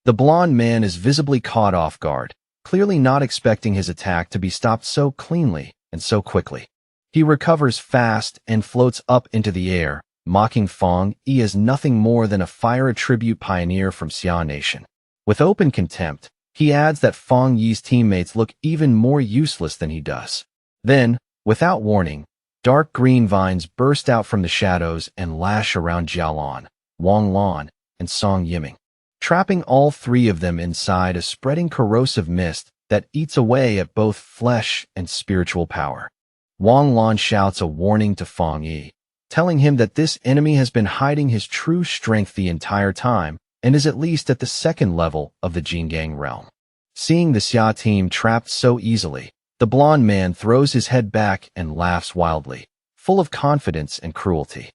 The blonde man is visibly caught off guard, clearly not expecting his attack to be stopped so cleanly and so quickly. He recovers fast and floats up into the air, mocking Fang Yi as nothing more than a fire attribute pioneer from Xia Nation. With open contempt, he adds that Fang Yi's teammates look even more useless than he does. Then, without warning, dark green vines burst out from the shadows and lash around Jialan, Wang Lan, and Song Yiming, trapping all three of them inside a spreading corrosive mist that eats away at both flesh and spiritual power. Wang Lan shouts a warning to Fang Yi, telling him that this enemy has been hiding his true strength the entire time and is at least at the second level of the Jingang realm. Seeing the Xia team trapped so easily, the blonde man throws his head back and laughs wildly, full of confidence and cruelty.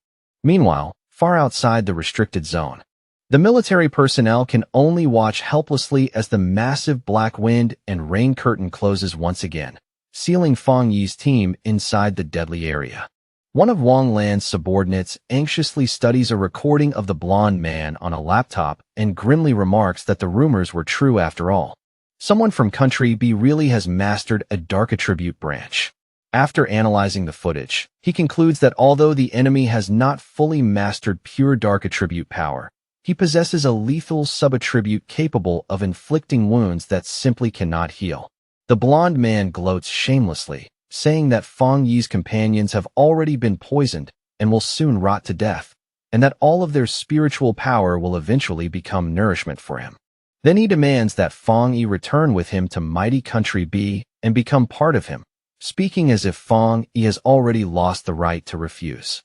Meanwhile, far outside the restricted zone, the military personnel can only watch helplessly as the massive black wind and rain curtain closes once again, sealing Fang Yi's team inside the deadly area. One of Wang Lan's subordinates anxiously studies a recording of the blonde man on a laptop and grimly remarks that the rumors were true after all. Someone from Country B really has mastered a dark attribute branch. After analyzing the footage, he concludes that although the enemy has not fully mastered pure dark attribute power, he possesses a lethal sub-attribute capable of inflicting wounds that simply cannot heal. The blonde man gloats shamelessly, saying that Fang Yi's companions have already been poisoned and will soon rot to death, and that all of their spiritual power will eventually become nourishment for him. Then he demands that Fang Yi return with him to mighty Country B and become part of him, speaking as if Fang Yi has already lost the right to refuse.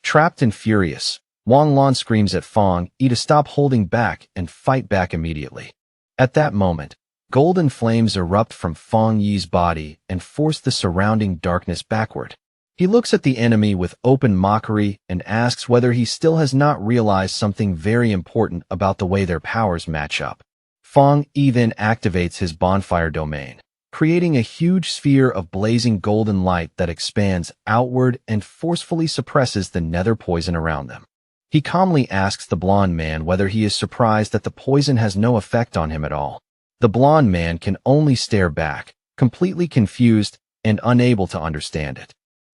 Trapped and furious, Wang Lan screams at Fang Yi to stop holding back and fight back immediately. At that moment, golden flames erupt from Fang Yi's body and force the surrounding darkness backward. He looks at the enemy with open mockery and asks whether he still has not realized something very important about the way their powers match up. Fang Yi then activates his bonfire domain, creating a huge sphere of blazing golden light that expands outward and forcefully suppresses the nether poison around them. He calmly asks the blonde man whether he is surprised that the poison has no effect on him at all. The blonde man can only stare back, completely confused and unable to understand it.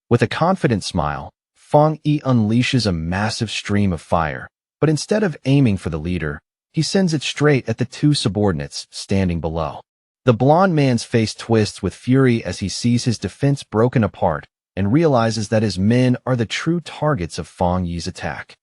With a confident smile, Fang Yi unleashes a massive stream of fire, but instead of aiming for the leader, he sends it straight at the two subordinates standing below. The blonde man's face twists with fury as he sees his defense broken apart and realizes that his men are the true targets of Fang Yi's attack.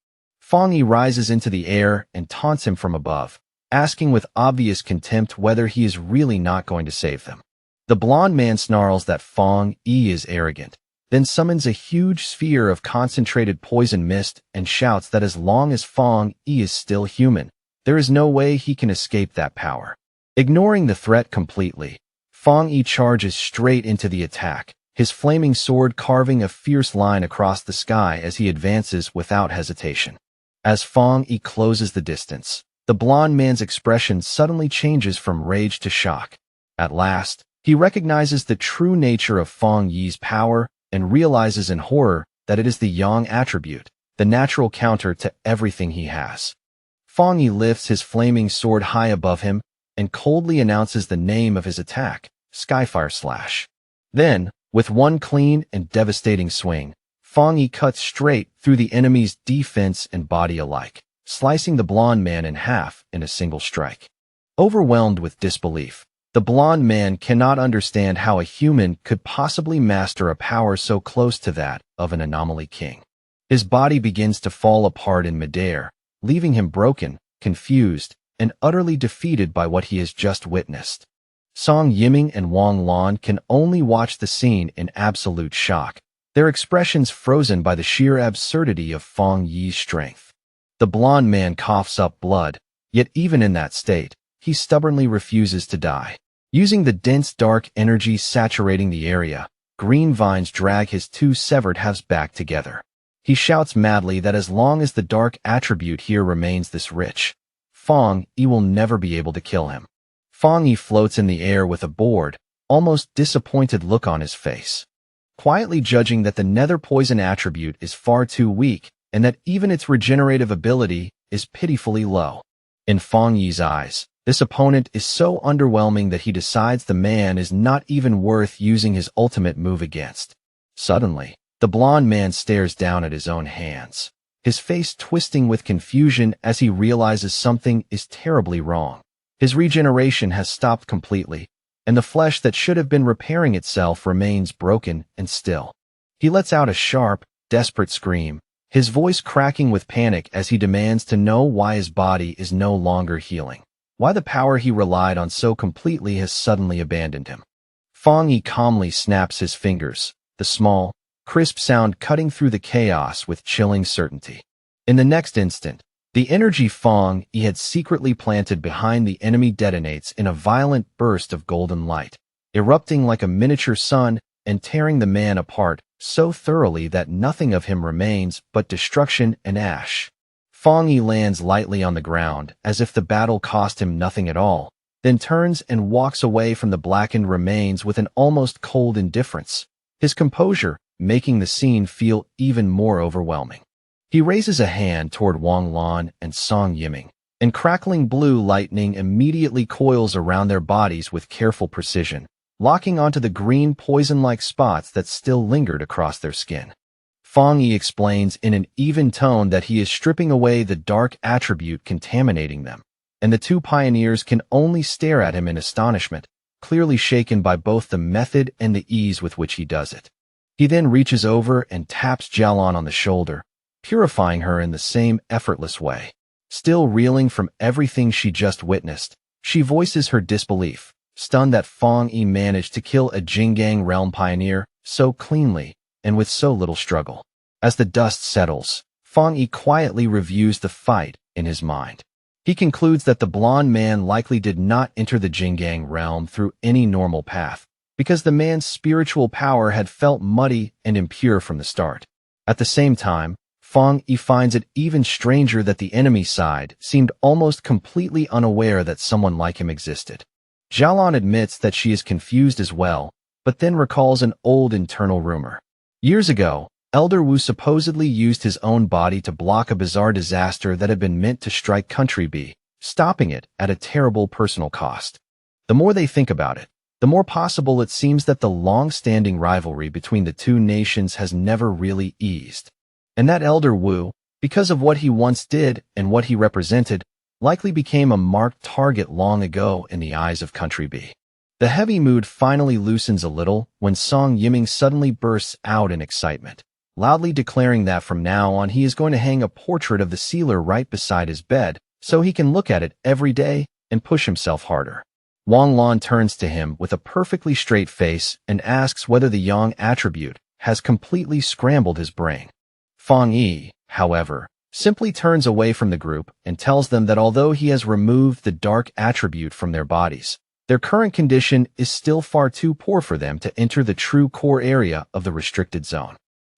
Fang Yi rises into the air and taunts him from above, asking with obvious contempt whether he is really not going to save them. The blonde man snarls that Fang Yi is arrogant, then summons a huge sphere of concentrated poison mist and shouts that as long as Fang Yi is still human, there is no way he can escape that power. Ignoring the threat completely, Fang Yi charges straight into the attack, his flaming sword carving a fierce line across the sky as he advances without hesitation. As Fang Yi closes the distance, the blonde man's expression suddenly changes from rage to shock. At last, he recognizes the true nature of Fang Yi's power and realizes in horror that it is the Yang attribute, the natural counter to everything he has. Fang Yi lifts his flaming sword high above him and coldly announces the name of his attack, Skyfire Slash. Then, with one clean and devastating swing, Fang Yi cuts straight through the enemy's defense and body alike, slicing the blonde man in half in a single strike. Overwhelmed with disbelief, The blonde man cannot understand how a human could possibly master a power so close to that of an anomaly king. His body begins to fall apart in midair, leaving him broken, confused, and utterly defeated by what he has just witnessed. Song Yiming and Wang Lan can only watch the scene in absolute shock, their expressions frozen by the sheer absurdity of Feng Yi's strength. The blonde man coughs up blood, yet even in that state, he stubbornly refuses to die. Using the dense dark energy saturating the area, green vines drag his two severed halves back together. He shouts madly that as long as the dark attribute here remains this rich, Feng Yi will never be able to kill him. Feng Yi floats in the air with a bored, almost disappointed look on his face, quietly judging that the nether poison attribute is far too weak and that even its regenerative ability is pitifully low. In Feng Yi's eyes, this opponent is so underwhelming that he decides the man is not even worth using his ultimate move against. Suddenly, the blonde man stares down at his own hands, his face twisting with confusion as he realizes something is terribly wrong. His regeneration has stopped completely, and the flesh that should have been repairing itself remains broken and still. He lets out a sharp, desperate scream, his voice cracking with panic as he demands to know why his body is no longer healing, why the power he relied on so completely has suddenly abandoned him. Feng Yi calmly snaps his fingers, the small, crisp sound cutting through the chaos with chilling certainty. In the next instant, the energy Feng Yi had secretly planted behind the enemy detonates in a violent burst of golden light, erupting like a miniature sun and tearing the man apart so thoroughly that nothing of him remains but destruction and ash. Feng Yi lands lightly on the ground as if the battle cost him nothing at all, then turns and walks away from the blackened remains with an almost cold indifference, his composure making the scene feel even more overwhelming. He raises a hand toward Wang Lan and Song Yiming, and crackling blue lightning immediately coils around their bodies with careful precision, locking onto the green poison-like spots that still lingered across their skin. Feng Yi explains in an even tone that he is stripping away the dark attribute contaminating them, and the two pioneers can only stare at him in astonishment, clearly shaken by both the method and the ease with which he does it. He then reaches over and taps Jialan on the shoulder, purifying her in the same effortless way. Still reeling from everything she just witnessed, she voices her disbelief, stunned that Feng Yi managed to kill a Jinggang realm pioneer so cleanly and with so little struggle. As the dust settles, Feng Yi quietly reviews the fight in his mind. He concludes that the blonde man likely did not enter the Jinggang realm through any normal path, because the man's spiritual power had felt muddy and impure from the start. At the same time, Feng Yi finds it even stranger that the enemy side seemed almost completely unaware that someone like him existed. Jialan admits that she is confused as well, but then recalls an old internal rumor. Years ago, Elder Wu supposedly used his own body to block a bizarre disaster that had been meant to strike Country B, stopping it at a terrible personal cost. The more they think about it, the more possible it seems that the long-standing rivalry between the two nations has never really eased. And that Elder Wu, because of what he once did and what he represented, likely became a marked target long ago in the eyes of Country B. The heavy mood finally loosens a little when Song Yiming suddenly bursts out in excitement, loudly declaring that from now on he is going to hang a portrait of the sealer right beside his bed so he can look at it every day and push himself harder. Wang Lan turns to him with a perfectly straight face and asks whether the Yang attribute has completely scrambled his brain. Feng Yi, however, simply turns away from the group and tells them that although he has removed the dark attribute from their bodies, their current condition is still far too poor for them to enter the true core area of the restricted zone.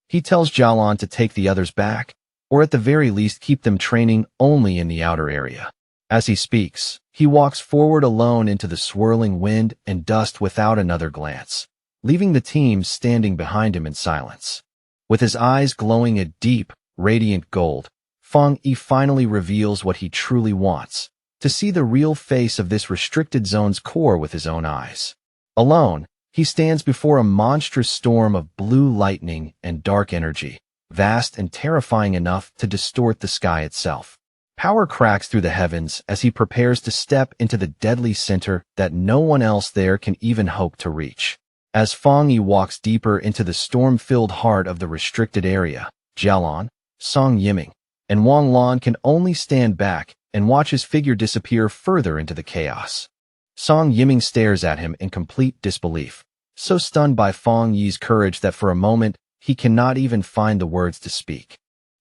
He tells Jialan to take the others back, or at the very least keep them training only in the outer area. As he speaks, he walks forward alone into the swirling wind and dust without another glance, leaving the team standing behind him in silence. With his eyes glowing a deep, radiant gold, Feng Yi finally reveals what he truly wants, to see the real face of this restricted zone's core with his own eyes. Alone, he stands before a monstrous storm of blue lightning and dark energy, vast and terrifying enough to distort the sky itself. Power cracks through the heavens as he prepares to step into the deadly center that no one else there can even hope to reach. As Fang Yi walks deeper into the storm-filled heart of the restricted area, Jialan, Song Yiming, and Wang Lan can only stand back and watch his figure disappear further into the chaos. Song Yiming stares at him in complete disbelief, so stunned by Fang Yi's courage that for a moment he cannot even find the words to speak.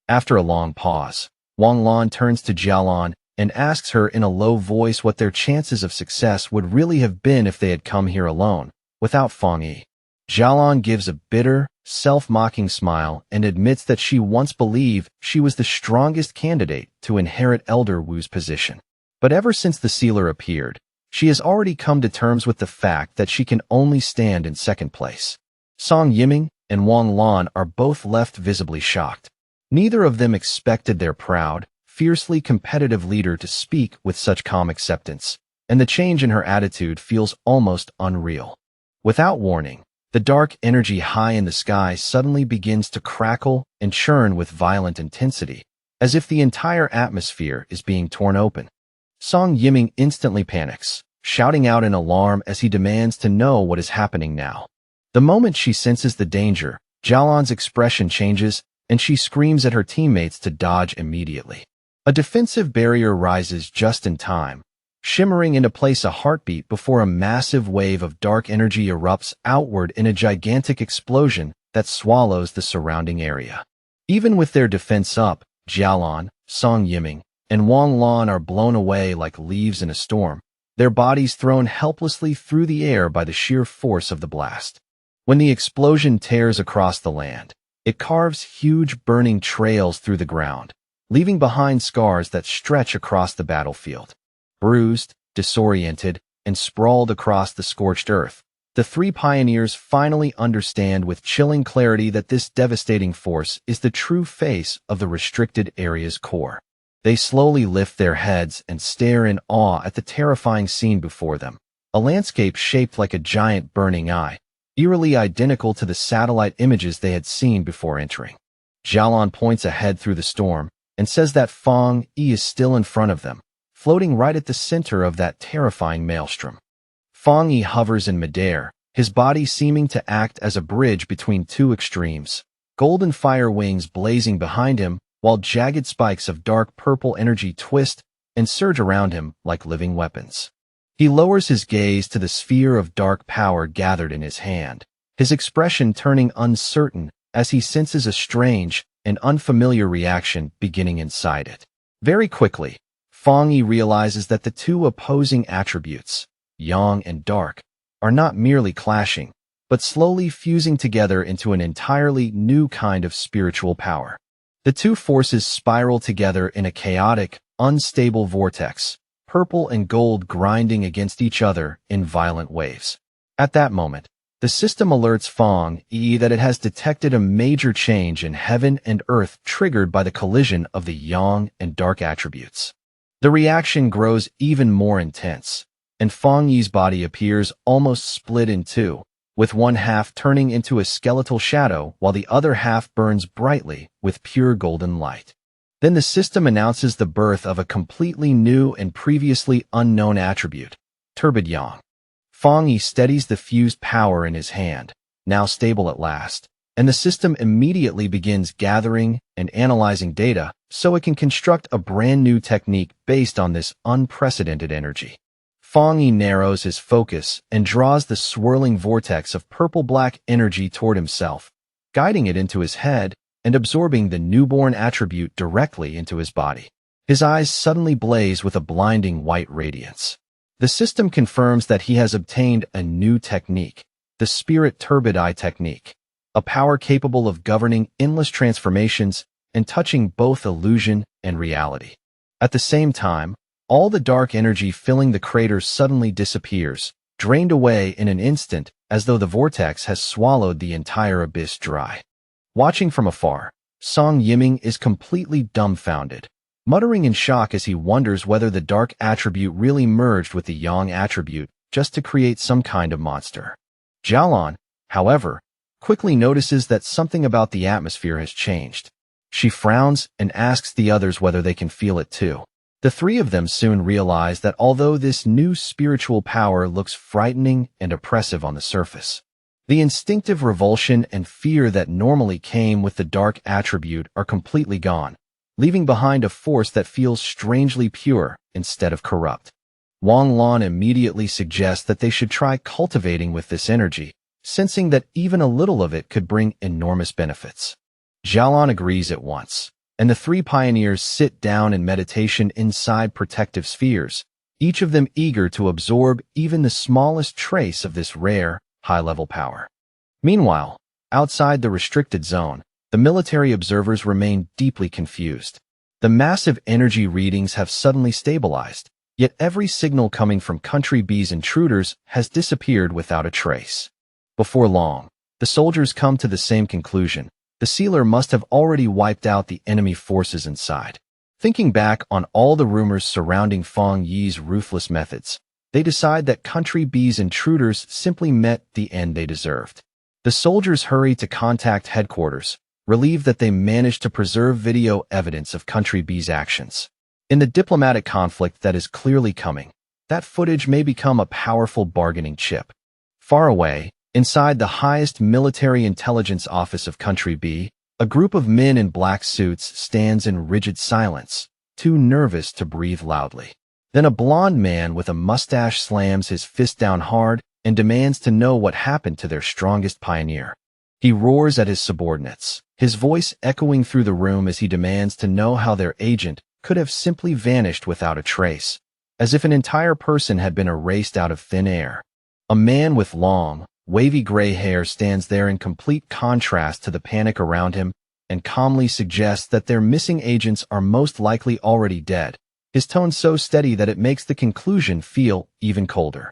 After a long pause, Wang Lan turns to Jialan and asks her in a low voice what their chances of success would really have been if they had come here alone, without Fang Yi. Jialan gives a bitter, self-mocking smile and admits that she once believed she was the strongest candidate to inherit Elder Wu's position. But ever since the sealer appeared, she has already come to terms with the fact that she can only stand in second place. Song Yiming and Wang Lan are both left visibly shocked. Neither of them expected their proud, fiercely competitive leader to speak with such calm acceptance, and the change in her attitude feels almost unreal. Without warning, the dark energy high in the sky suddenly begins to crackle and churn with violent intensity, as if the entire atmosphere is being torn open. Song Yiming instantly panics, shouting out in alarm as he demands to know what is happening now. The moment she senses the danger, Jialan's expression changes, and she screams at her teammates to dodge immediately. A defensive barrier rises just in time, shimmering into place a heartbeat before a massive wave of dark energy erupts outward in a gigantic explosion that swallows the surrounding area. Even with their defense up, Jialan, Song Yiming, and Wang Lan are blown away like leaves in a storm, their bodies thrown helplessly through the air by the sheer force of the blast. When the explosion tears across the land, it carves huge burning trails through the ground, leaving behind scars that stretch across the battlefield. Bruised, disoriented, and sprawled across the scorched earth, the three pioneers finally understand with chilling clarity that this devastating force is the true face of the restricted area's core. They slowly lift their heads and stare in awe at the terrifying scene before them, a landscape shaped like a giant burning eye, eerily identical to the satellite images they had seen before entering. Jialan points ahead through the storm and says that Fang Yi is still in front of them, floating right at the center of that terrifying maelstrom. Fang Yi hovers in midair, his body seeming to act as a bridge between two extremes, golden fire wings blazing behind him, while jagged spikes of dark purple energy twist and surge around him like living weapons. He lowers his gaze to the sphere of dark power gathered in his hand, his expression turning uncertain as he senses a strange and unfamiliar reaction beginning inside it. Very quickly, Fang Yi realizes that the two opposing attributes, yang and dark, are not merely clashing, but slowly fusing together into an entirely new kind of spiritual power. The two forces spiral together in a chaotic, unstable vortex, purple and gold grinding against each other in violent waves. At that moment, the system alerts Fang Yi that it has detected a major change in heaven and earth triggered by the collision of the yang and dark attributes. The reaction grows even more intense, and Fang Yi's body appears almost split in two, with one half turning into a skeletal shadow while the other half burns brightly with pure golden light. Then the system announces the birth of a completely new and previously unknown attribute, turbid yang. Fang Yi steadies the fused power in his hand, now stable at last, and the system immediately begins gathering and analyzing data so it can construct a brand new technique based on this unprecedented energy. Fang Yi narrows his focus and draws the swirling vortex of purple-black energy toward himself, guiding it into his head and absorbing the newborn attribute directly into his body. His eyes suddenly blaze with a blinding white radiance. The system confirms that he has obtained a new technique, the Spirit Turbid Eye technique, a power capable of governing endless transformations and touching both illusion and reality. At the same time, all the dark energy filling the crater suddenly disappears, drained away in an instant as though the vortex has swallowed the entire abyss dry. Watching from afar, Song Yiming is completely dumbfounded, muttering in shock as he wonders whether the dark attribute really merged with the yang attribute just to create some kind of monster. Jialan, however, quickly notices that something about the atmosphere has changed. She frowns and asks the others whether they can feel it too. The three of them soon realize that although this new spiritual power looks frightening and oppressive on the surface, the instinctive revulsion and fear that normally came with the dark attribute are completely gone, leaving behind a force that feels strangely pure instead of corrupt. Wang Lan immediately suggests that they should try cultivating with this energy, sensing that even a little of it could bring enormous benefits. Xiaolan agrees at once, and the three pioneers sit down in meditation inside protective spheres, each of them eager to absorb even the smallest trace of this rare, high-level power. Meanwhile, outside the restricted zone, the military observers remain deeply confused. The massive energy readings have suddenly stabilized, yet every signal coming from Country B's intruders has disappeared without a trace. Before long, the soldiers come to the same conclusion. The sealer must have already wiped out the enemy forces inside. Thinking back on all the rumors surrounding Feng Yi's ruthless methods, they decide that Country B's intruders simply met the end they deserved. The soldiers hurry to contact headquarters, relieved that they managed to preserve video evidence of Country B's actions. In the diplomatic conflict that is clearly coming, that footage may become a powerful bargaining chip. Far away, inside the highest military intelligence office of Country B, a group of men in black suits stands in rigid silence, too nervous to breathe loudly. Then a blond man with a mustache slams his fist down hard and demands to know what happened to their strongest pioneer. He roars at his subordinates, his voice echoing through the room as he demands to know how their agent could have simply vanished without a trace, as if an entire person had been erased out of thin air. A man with long, wavy gray hair stands there in complete contrast to the panic around him and calmly suggests that their missing agents are most likely already dead, his tone so steady that it makes the conclusion feel even colder.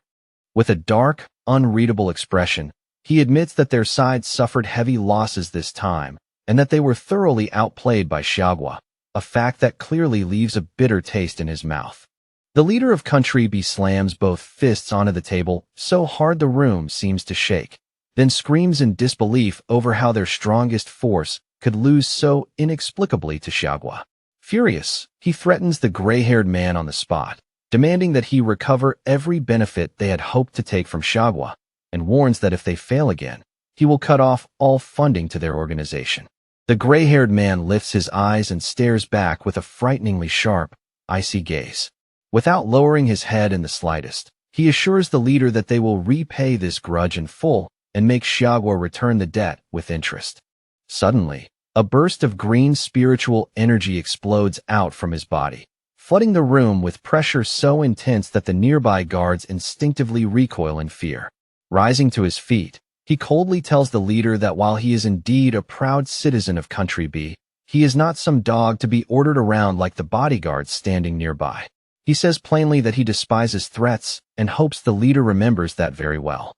With a dark, unreadable expression, he admits that their side suffered heavy losses this time and that they were thoroughly outplayed by Xiaogua, a fact that clearly leaves a bitter taste in his mouth. The leader of Country B slams both fists onto the table so hard the room seems to shake, then screams in disbelief over how their strongest force could lose so inexplicably to Xiaogua. Furious, he threatens the gray-haired man on the spot, demanding that he recover every benefit they had hoped to take from Xiaogua, and warns that if they fail again, he will cut off all funding to their organization. The gray-haired man lifts his eyes and stares back with a frighteningly sharp, icy gaze. Without lowering his head in the slightest, he assures the leader that they will repay this grudge in full and make Xiaogua return the debt with interest. Suddenly, a burst of green spiritual energy explodes out from his body, flooding the room with pressure so intense that the nearby guards instinctively recoil in fear. Rising to his feet, he coldly tells the leader that while he is indeed a proud citizen of Country B, he is not some dog to be ordered around like the bodyguards standing nearby. He says plainly that he despises threats and hopes the leader remembers that very well.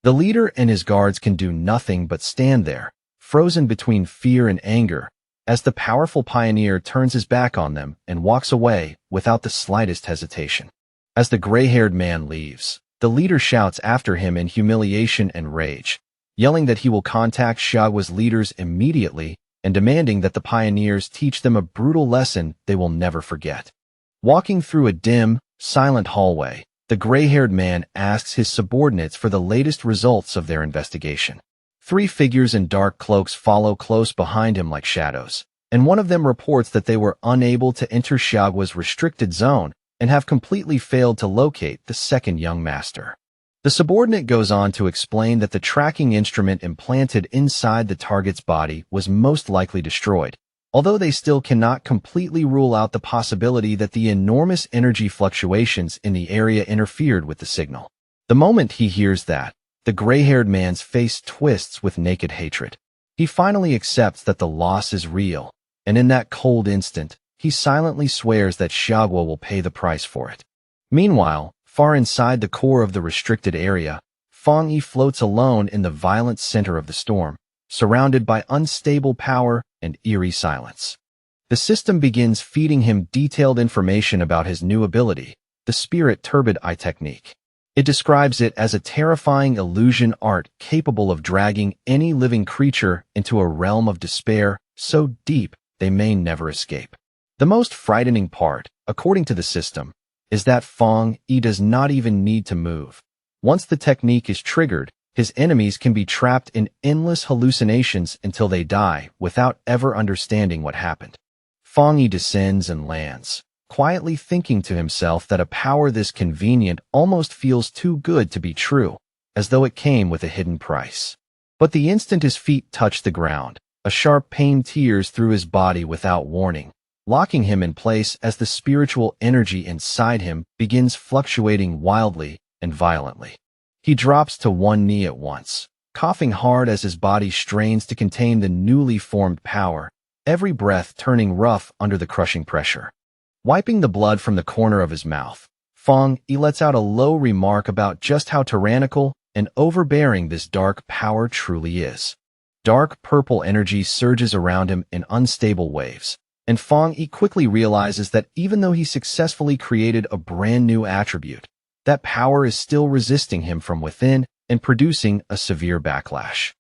The leader and his guards can do nothing but stand there, frozen between fear and anger, as the powerful pioneer turns his back on them and walks away without the slightest hesitation. As the gray-haired man leaves, the leader shouts after him in humiliation and rage, yelling that he will contact Xiaogua's leaders immediately and demanding that the pioneers teach them a brutal lesson they will never forget. Walking through a dim, silent hallway, the gray-haired man asks his subordinates for the latest results of their investigation. 3 figures in dark cloaks follow close behind him like shadows, and one of them reports that they were unable to enter Xiaogua's restricted zone and have completely failed to locate the second young master. The subordinate goes on to explain that the tracking instrument implanted inside the target's body was most likely destroyed, although they still cannot completely rule out the possibility that the enormous energy fluctuations in the area interfered with the signal. The moment he hears that, the gray-haired man's face twists with naked hatred. He finally accepts that the loss is real, and in that cold instant, he silently swears that Xiaogua will pay the price for it. Meanwhile, far inside the core of the restricted area, Feng Yi floats alone in the violent center of the storm, surrounded by unstable power and eerie silence. The system begins feeding him detailed information about his new ability, the Spirit Turbid Eye technique. It describes it as a terrifying illusion art capable of dragging any living creature into a realm of despair so deep they may never escape. The most frightening part, according to the system, is that Fang Yi does not even need to move. Once the technique is triggered, his enemies can be trapped in endless hallucinations until they die without ever understanding what happened. Fang Yi descends and lands, quietly thinking to himself that a power this convenient almost feels too good to be true, as though it came with a hidden price. But the instant his feet touch the ground, a sharp pain tears through his body without warning, locking him in place as the spiritual energy inside him begins fluctuating wildly and violently. He drops to one knee at once, coughing hard as his body strains to contain the newly formed power, every breath turning rough under the crushing pressure. Wiping the blood from the corner of his mouth, Fang Yi lets out a low remark about just how tyrannical and overbearing this dark power truly is. Dark purple energy surges around him in unstable waves, and Fang Yi quickly realizes that even though he successfully created a brand new attribute, that power is still resisting him from within and producing a severe backlash.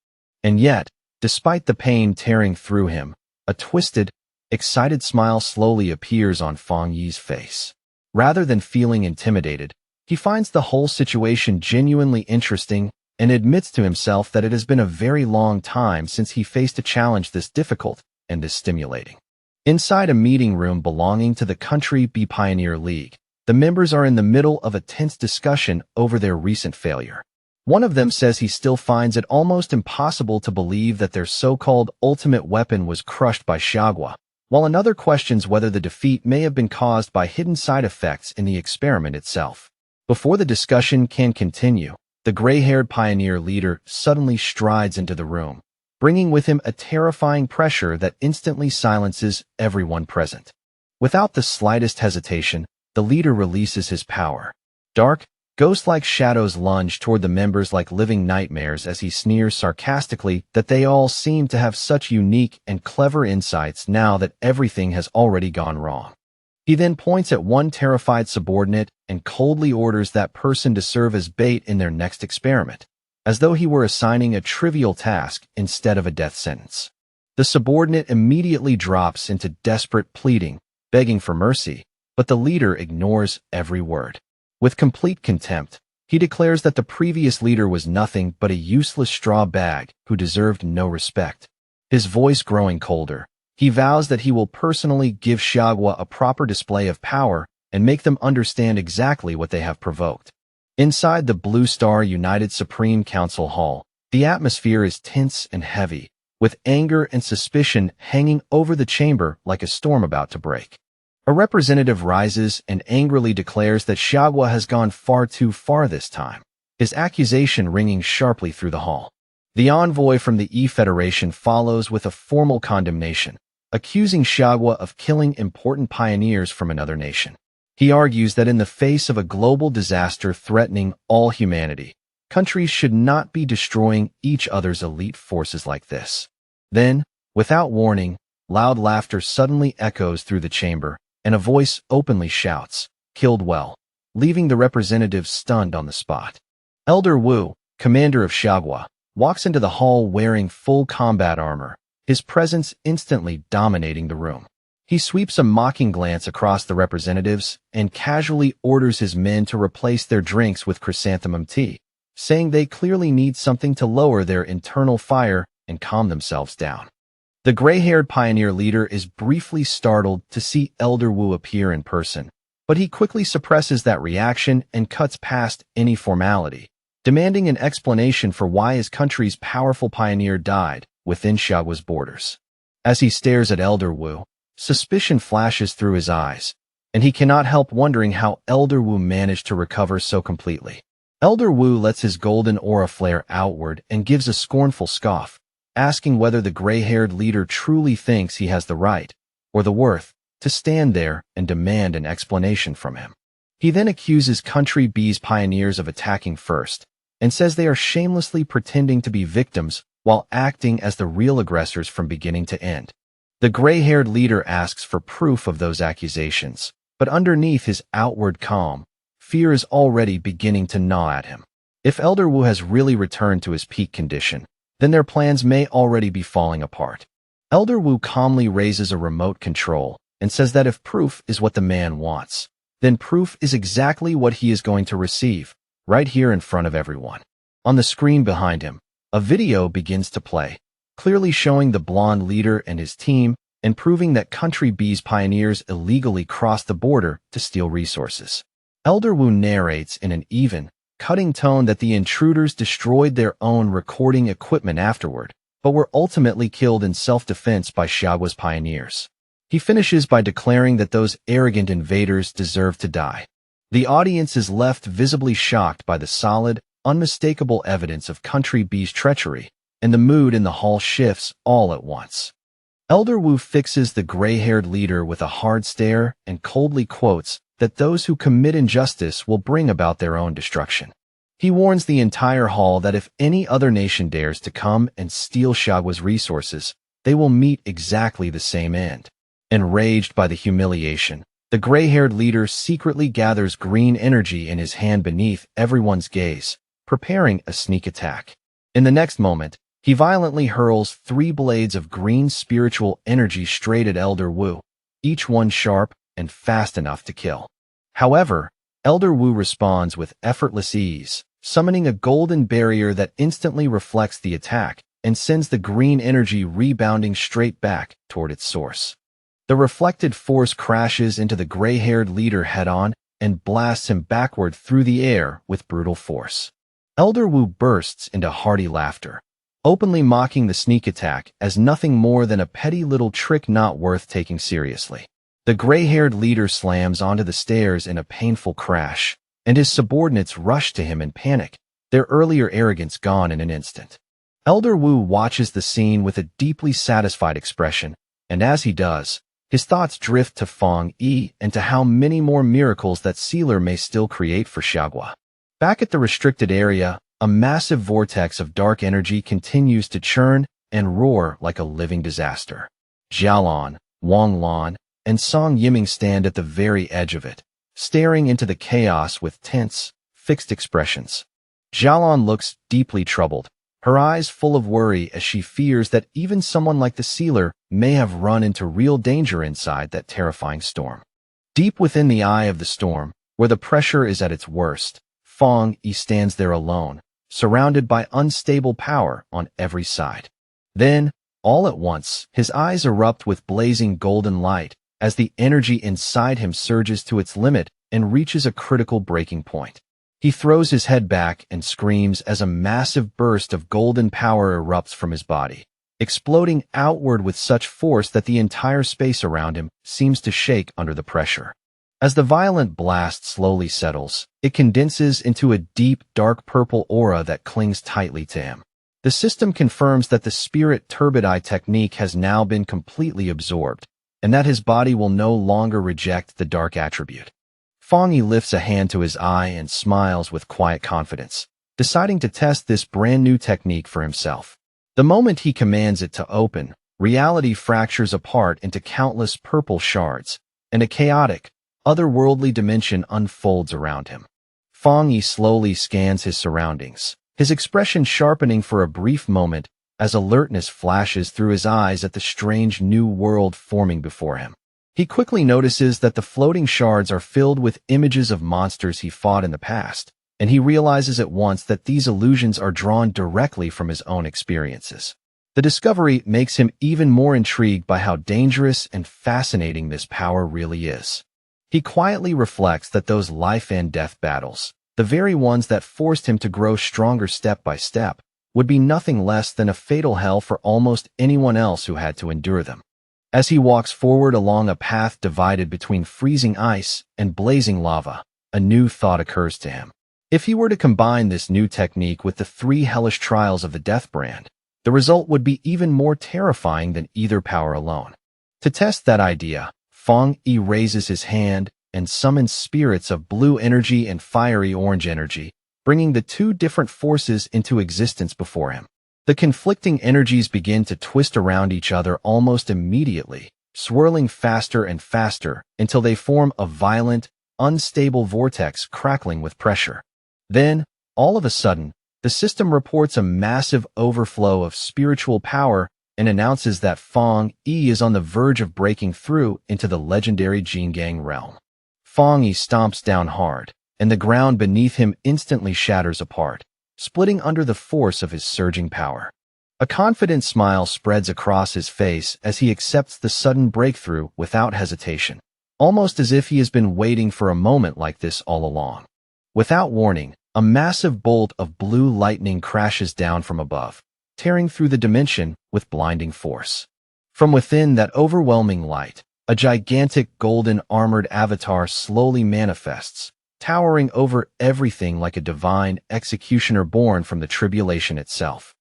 And yet, despite the pain tearing through him, a twisted, excited smile slowly appears on Fang Yi's face. Rather than feeling intimidated, he finds the whole situation genuinely interesting and admits to himself that it has been a very long time since he faced a challenge this difficult and this stimulating. Inside a meeting room belonging to the Country B Pioneer League, the members are in the middle of a tense discussion over their recent failure. One of them says he still finds it almost impossible to believe that their so-called ultimate weapon was crushed by Xiagua, while another questions whether the defeat may have been caused by hidden side effects in the experiment itself. Before the discussion can continue, the gray-haired pioneer leader suddenly strides into the room, bringing with him a terrifying pressure that instantly silences everyone present. Without the slightest hesitation, the leader releases his power. Dark, ghost-like shadows lunge toward the members like living nightmares as he sneers sarcastically that they all seem to have such unique and clever insights now that everything has already gone wrong. He then points at one terrified subordinate and coldly orders that person to serve as bait in their next experiment, as though he were assigning a trivial task instead of a death sentence. The subordinate immediately drops into desperate pleading, begging for mercy, but the leader ignores every word. With complete contempt, he declares that the previous leader was nothing but a useless straw bag who deserved no respect. His voice growing colder, he vows that he will personally give Xiagua a proper display of power and make them understand exactly what they have provoked. Inside the Blue Star United Supreme Council Hall, the atmosphere is tense and heavy, with anger and suspicion hanging over the chamber like a storm about to break. A representative rises and angrily declares that Xiagua has gone far too far this time, his accusation ringing sharply through the hall. The envoy from the E-Federation follows with a formal condemnation, accusing Xiagua of killing important pioneers from another nation. He argues that in the face of a global disaster threatening all humanity, countries should not be destroying each other's elite forces like this. Then, without warning, loud laughter suddenly echoes through the chamber, and a voice openly shouts, "Killed well," leaving the representative stunned on the spot. Elder Wu, commander of Xiagua, walks into the hall wearing full combat armor, his presence instantly dominating the room. He sweeps a mocking glance across the representatives and casually orders his men to replace their drinks with chrysanthemum tea, saying they clearly need something to lower their internal fire and calm themselves down. The gray-haired pioneer leader is briefly startled to see Elder Wu appear in person, but he quickly suppresses that reaction and cuts past any formality, demanding an explanation for why his country's powerful pioneer died within Xiagua's borders. As he stares at Elder Wu, suspicion flashes through his eyes, and he cannot help wondering how Elder Wu managed to recover so completely. Elder Wu lets his golden aura flare outward and gives a scornful scoff, asking whether the gray-haired leader truly thinks he has the right, or the worth, to stand there and demand an explanation from him. He then accuses Country B's pioneers of attacking first, and says they are shamelessly pretending to be victims while acting as the real aggressors from beginning to end. The gray-haired leader asks for proof of those accusations, but underneath his outward calm, fear is already beginning to gnaw at him. If Elder Wu has really returned to his peak condition, then their plans may already be falling apart. Elder Wu calmly raises a remote control, and says that if proof is what the man wants, then proof is exactly what he is going to receive, right here in front of everyone. On the screen behind him, a video begins to play, clearly showing the blonde leader and his team and proving that Country B's pioneers illegally crossed the border to steal resources. Elder Wu narrates in an even, cutting tone that the intruders destroyed their own recording equipment afterward, but were ultimately killed in self-defense by Xiaogua's pioneers. He finishes by declaring that those arrogant invaders deserve to die. The audience is left visibly shocked by the solid, unmistakable evidence of Country B's treachery, and the mood in the hall shifts all at once. Elder Wu fixes the gray-haired leader with a hard stare and coldly quotes that those who commit injustice will bring about their own destruction. He warns the entire hall that if any other nation dares to come and steal Xiaogua's resources, they will meet exactly the same end. Enraged by the humiliation, the gray-haired leader secretly gathers green energy in his hand beneath everyone's gaze, preparing a sneak attack. In the next moment, he violently hurls 3 blades of green spiritual energy straight at Elder Wu, each one sharp and fast enough to kill. However, Elder Wu responds with effortless ease, summoning a golden barrier that instantly reflects the attack and sends the green energy rebounding straight back toward its source. The reflected force crashes into the gray-haired leader head-on and blasts him backward through the air with brutal force. Elder Wu bursts into hearty laughter, openly mocking the sneak attack as nothing more than a petty little trick not worth taking seriously. The gray-haired leader slams onto the stairs in a painful crash, and his subordinates rush to him in panic, their earlier arrogance gone in an instant. Elder Wu watches the scene with a deeply satisfied expression, and as he does, his thoughts drift to Feng Yi and to how many more miracles that sealer may still create for Xiaogua. Back at the restricted area, a massive vortex of dark energy continues to churn and roar like a living disaster. Jialan, Wang Lan, and Song Yiming stand at the very edge of it, staring into the chaos with tense, fixed expressions. Jialan looks deeply troubled, her eyes full of worry as she fears that even someone like the sealer may have run into real danger inside that terrifying storm. Deep within the eye of the storm, where the pressure is at its worst, Feng Yi stands there alone, surrounded by unstable power on every side. Then, all at once, his eyes erupt with blazing golden light as the energy inside him surges to its limit and reaches a critical breaking point. He throws his head back and screams as a massive burst of golden power erupts from his body, exploding outward with such force that the entire space around him seems to shake under the pressure. As the violent blast slowly settles, it condenses into a deep, dark purple aura that clings tightly to him. The system confirms that the spirit turbidite technique has now been completely absorbed, and that his body will no longer reject the dark attribute. Feng Yi lifts a hand to his eye and smiles with quiet confidence, deciding to test this brand new technique for himself. The moment he commands it to open, reality fractures apart into countless purple shards, and a chaotic, otherworldly dimension unfolds around him. Feng Yi slowly scans his surroundings, his expression sharpening for a brief moment as alertness flashes through his eyes at the strange new world forming before him. He quickly notices that the floating shards are filled with images of monsters he fought in the past, and he realizes at once that these illusions are drawn directly from his own experiences. The discovery makes him even more intrigued by how dangerous and fascinating this power really is. He quietly reflects that those life and death battles, the very ones that forced him to grow stronger step by step, would be nothing less than a fatal hell for almost anyone else who had to endure them. As he walks forward along a path divided between freezing ice and blazing lava, a new thought occurs to him. If he were to combine this new technique with the 3 hellish trials of the Death Brand, the result would be even more terrifying than either power alone. To test that idea, Feng Yi raises his hand and summons spirits of blue energy and fiery orange energy, bringing the 2 different forces into existence before him. The conflicting energies begin to twist around each other almost immediately, swirling faster and faster until they form a violent, unstable vortex crackling with pressure. Then, all of a sudden, the system reports a massive overflow of spiritual power and announces that Fong Yi is on the verge of breaking through into the legendary Jingang realm. Fong Yi stomps down hard, and the ground beneath him instantly shatters apart, splitting under the force of his surging power. A confident smile spreads across his face as he accepts the sudden breakthrough without hesitation, almost as if he has been waiting for a moment like this all along. Without warning, a massive bolt of blue lightning crashes down from above, tearing through the dimension with blinding force. From within that overwhelming light, a gigantic golden armored avatar slowly manifests, towering over everything like a divine executioner born from the tribulation itself.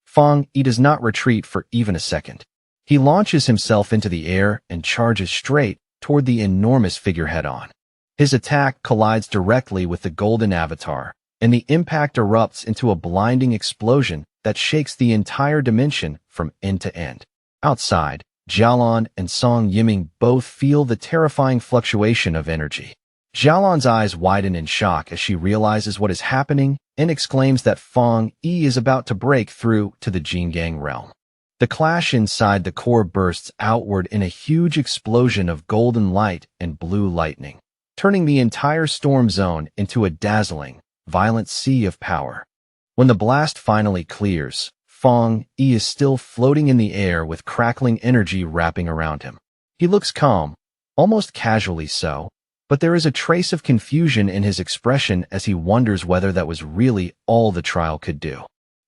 Fong Yi does not retreat for even a second. He launches himself into the air and charges straight toward the enormous figure head-on. His attack collides directly with the golden avatar, and the impact erupts into a blinding explosion that shakes the entire dimension from end to end. Outside, Jialan and Song Yiming both feel the terrifying fluctuation of energy. Jialan's eyes widen in shock as she realizes what is happening and exclaims that Fong Yi is about to break through to the Jingang realm. The clash inside the core bursts outward in a huge explosion of golden light and blue lightning, turning the entire storm zone into a dazzling, violent sea of power. When the blast finally clears, Fong Yi is still floating in the air with crackling energy wrapping around him. He looks calm, almost casually so, but there is a trace of confusion in his expression as he wonders whether that was really all the trial could do.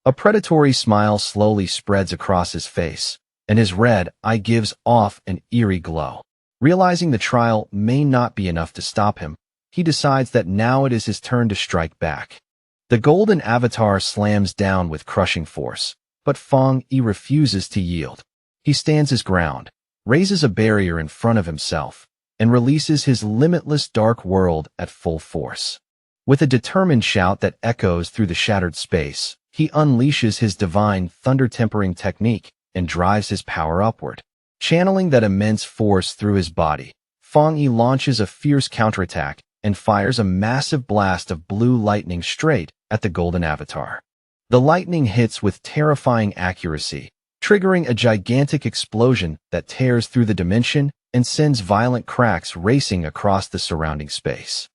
A predatory smile slowly spreads across his face, and his red eye gives off an eerie glow. Realizing the trial may not be enough to stop him, he decides that now it is his turn to strike back. The golden avatar slams down with crushing force, but Fong Yi refuses to yield. He stands his ground, raises a barrier in front of himself, and releases his limitless dark world at full force. With a determined shout that echoes through the shattered space, he unleashes his divine thunder-tempering technique and drives his power upward. Channeling that immense force through his body, Fong Yi launches a fierce counterattack and fires a massive blast of blue lightning straight at the golden avatar. The lightning hits with terrifying accuracy, triggering a gigantic explosion that tears through the dimension and sends violent cracks racing across the surrounding space.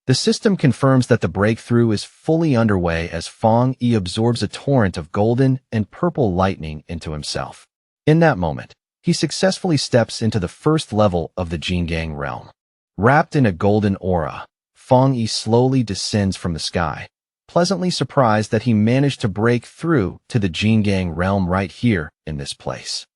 The system confirms that the breakthrough is fully underway as Fong Yi absorbs a torrent of golden and purple lightning into himself. In that moment, he successfully steps into the first level of the Jingang realm. Wrapped in a golden aura, Fong Yi slowly descends from the sky, pleasantly surprised that he managed to break through to the Jingang realm right here in this place.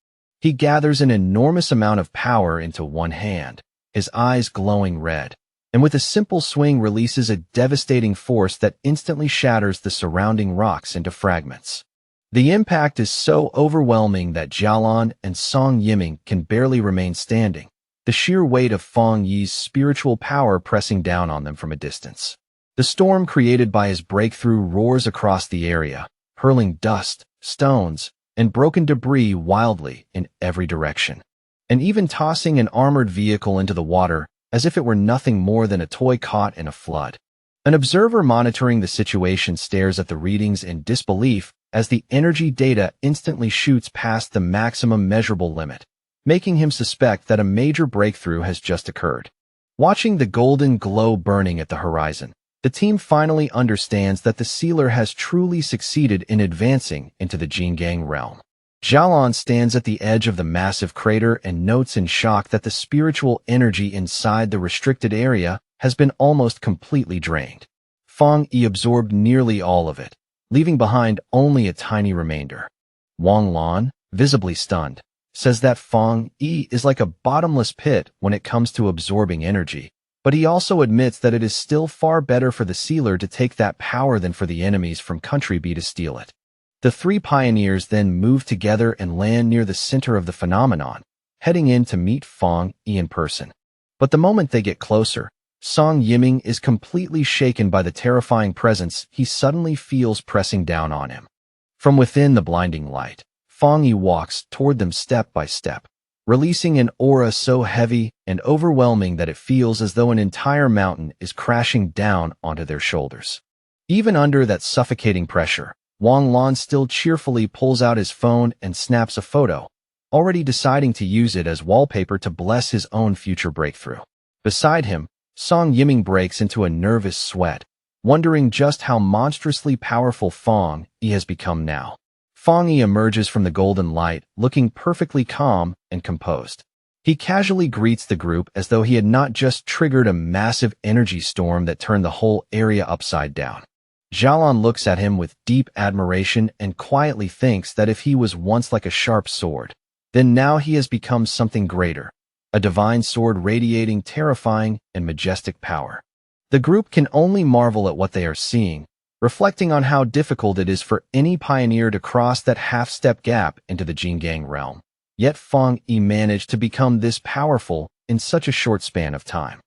He gathers an enormous amount of power into one hand, his eyes glowing red, and with a simple swing releases a devastating force that instantly shatters the surrounding rocks into fragments. The impact is so overwhelming that Jialan and Song Yiming can barely remain standing, the sheer weight of Fong Yi's spiritual power pressing down on them from a distance. The storm created by his breakthrough roars across the area, hurling dust, stones, and broken debris wildly in every direction, and even tossing an armored vehicle into the water as if it were nothing more than a toy caught in a flood. An observer monitoring the situation stares at the readings in disbelief as the energy data instantly shoots past the maximum measurable limit, making him suspect that a major breakthrough has just occurred. Watching the golden glow burning at the horizon, the team finally understands that the sealer has truly succeeded in advancing into the Jingang realm. Jialan stands at the edge of the massive crater and notes in shock that the spiritual energy inside the restricted area has been almost completely drained. Fong Yi absorbed nearly all of it, leaving behind only a tiny remainder. Wang Lan, visibly stunned, says that Fong Yi is like a bottomless pit when it comes to absorbing energy, but he also admits that it is still far better for the sealer to take that power than for the enemies from Country B to steal it. The three pioneers then move together and land near the center of the phenomenon, heading in to meet Fong Yi in person. But the moment they get closer, Song Yiming is completely shaken by the terrifying presence he suddenly feels pressing down on him. From within the blinding light, Fong Yi walks toward them step by step, releasing an aura so heavy and overwhelming that it feels as though an entire mountain is crashing down onto their shoulders. Even under that suffocating pressure, Wang Lan still cheerfully pulls out his phone and snaps a photo, already deciding to use it as wallpaper to bless his own future breakthrough. Beside him, Song Yiming breaks into a nervous sweat, wondering just how monstrously powerful Fong Yi has become now. Fong Yi emerges from the golden light, looking perfectly calm and composed. He casually greets the group as though he had not just triggered a massive energy storm that turned the whole area upside down. Xiaolan looks at him with deep admiration and quietly thinks that if he was once like a sharp sword, then now he has become something greater, a divine sword radiating terrifying and majestic power. The group can only marvel at what they are seeing, reflecting on how difficult it is for any pioneer to cross that half-step gap into the Jingang realm. Yet Fong Yi managed to become this powerful in such a short span of time.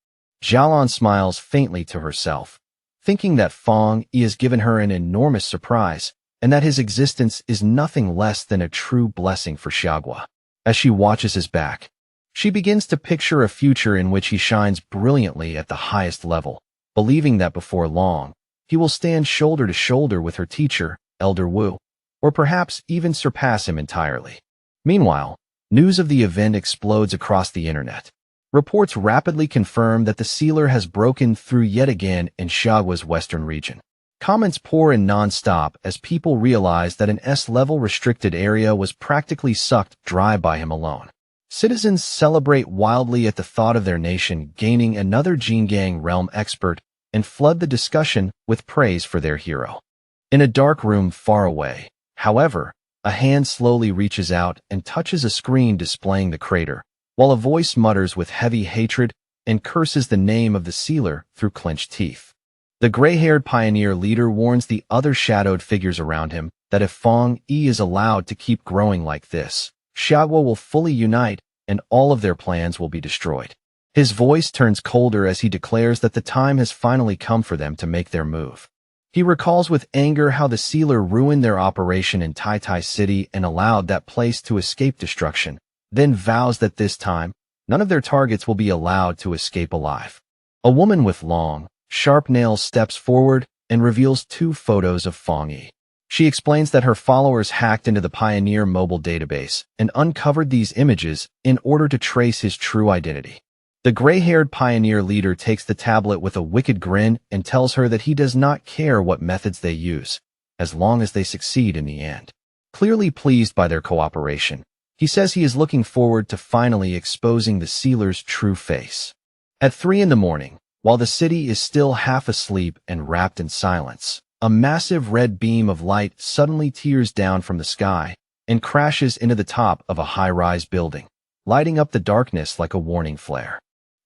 Xiaolan smiles faintly to herself, thinking that Fong Yi has given her an enormous surprise, and that his existence is nothing less than a true blessing for Xiagua. As she watches his back, she begins to picture a future in which he shines brilliantly at the highest level, believing that before long, he will stand shoulder to shoulder with her teacher, Elder Wu, or perhaps even surpass him entirely. Meanwhile, news of the event explodes across the internet. Reports rapidly confirm that the sealer has broken through yet again in Xiagua's western region. Comments pour in non-stop as people realize that an S-level restricted area was practically sucked dry by him alone. Citizens celebrate wildly at the thought of their nation gaining another Jingang realm expert and flood the discussion with praise for their hero. In a dark room far away, however, a hand slowly reaches out and touches a screen displaying the crater, while a voice mutters with heavy hatred and curses the name of the sealer through clenched teeth. The gray-haired pioneer leader warns the other shadowed figures around him that if Fong Yi is allowed to keep growing like this, Xiagua will fully unite and all of their plans will be destroyed. His voice turns colder as he declares that the time has finally come for them to make their move. He recalls with anger how the sealer ruined their operation in Tai Tai City and allowed that place to escape destruction, then vows that this time, none of their targets will be allowed to escape alive. A woman with long, sharp nails steps forward and reveals 2 photos of Fong Yi. She explains that her followers hacked into the Pioneer mobile database and uncovered these images in order to trace his true identity. The gray-haired pioneer leader takes the tablet with a wicked grin and tells her that he does not care what methods they use, as long as they succeed in the end. Clearly pleased by their cooperation, he says he is looking forward to finally exposing the sealer's true face. At 3 a.m, while the city is still half asleep and wrapped in silence, a massive red beam of light suddenly tears down from the sky and crashes into the top of a high-rise building, lighting up the darkness like a warning flare.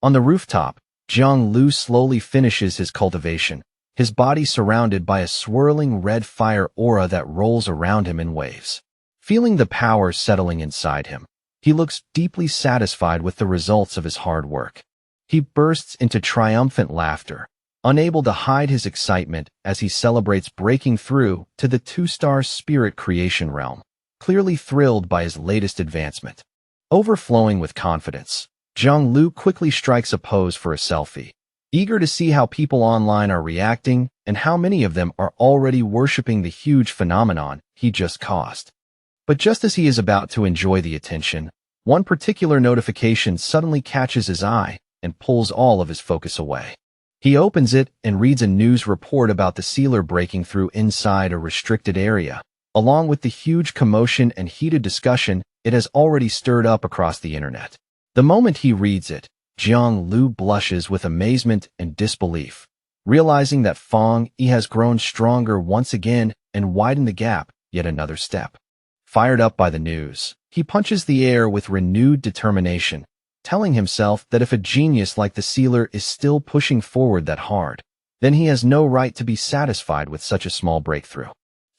On the rooftop, Jiang Lu slowly finishes his cultivation, his body surrounded by a swirling red fire aura that rolls around him in waves. Feeling the power settling inside him, he looks deeply satisfied with the results of his hard work. He bursts into triumphant laughter, unable to hide his excitement as he celebrates breaking through to the 2-star spirit creation realm, clearly thrilled by his latest advancement. Overflowing with confidence, Jiang Lu quickly strikes a pose for a selfie, eager to see how people online are reacting and how many of them are already worshipping the huge phenomenon he just caused. But just as he is about to enjoy the attention, one particular notification suddenly catches his eye and pulls all of his focus away. He opens it and reads a news report about the sealer breaking through inside a restricted area, along with the huge commotion and heated discussion it has already stirred up across the internet. The moment he reads it, Jiang Lu blushes with amazement and disbelief, realizing that Fong Yi has grown stronger once again and widened the gap yet another step. Fired up by the news, he punches the air with renewed determination, telling himself that if a genius like the sealer is still pushing forward that hard, then he has no right to be satisfied with such a small breakthrough.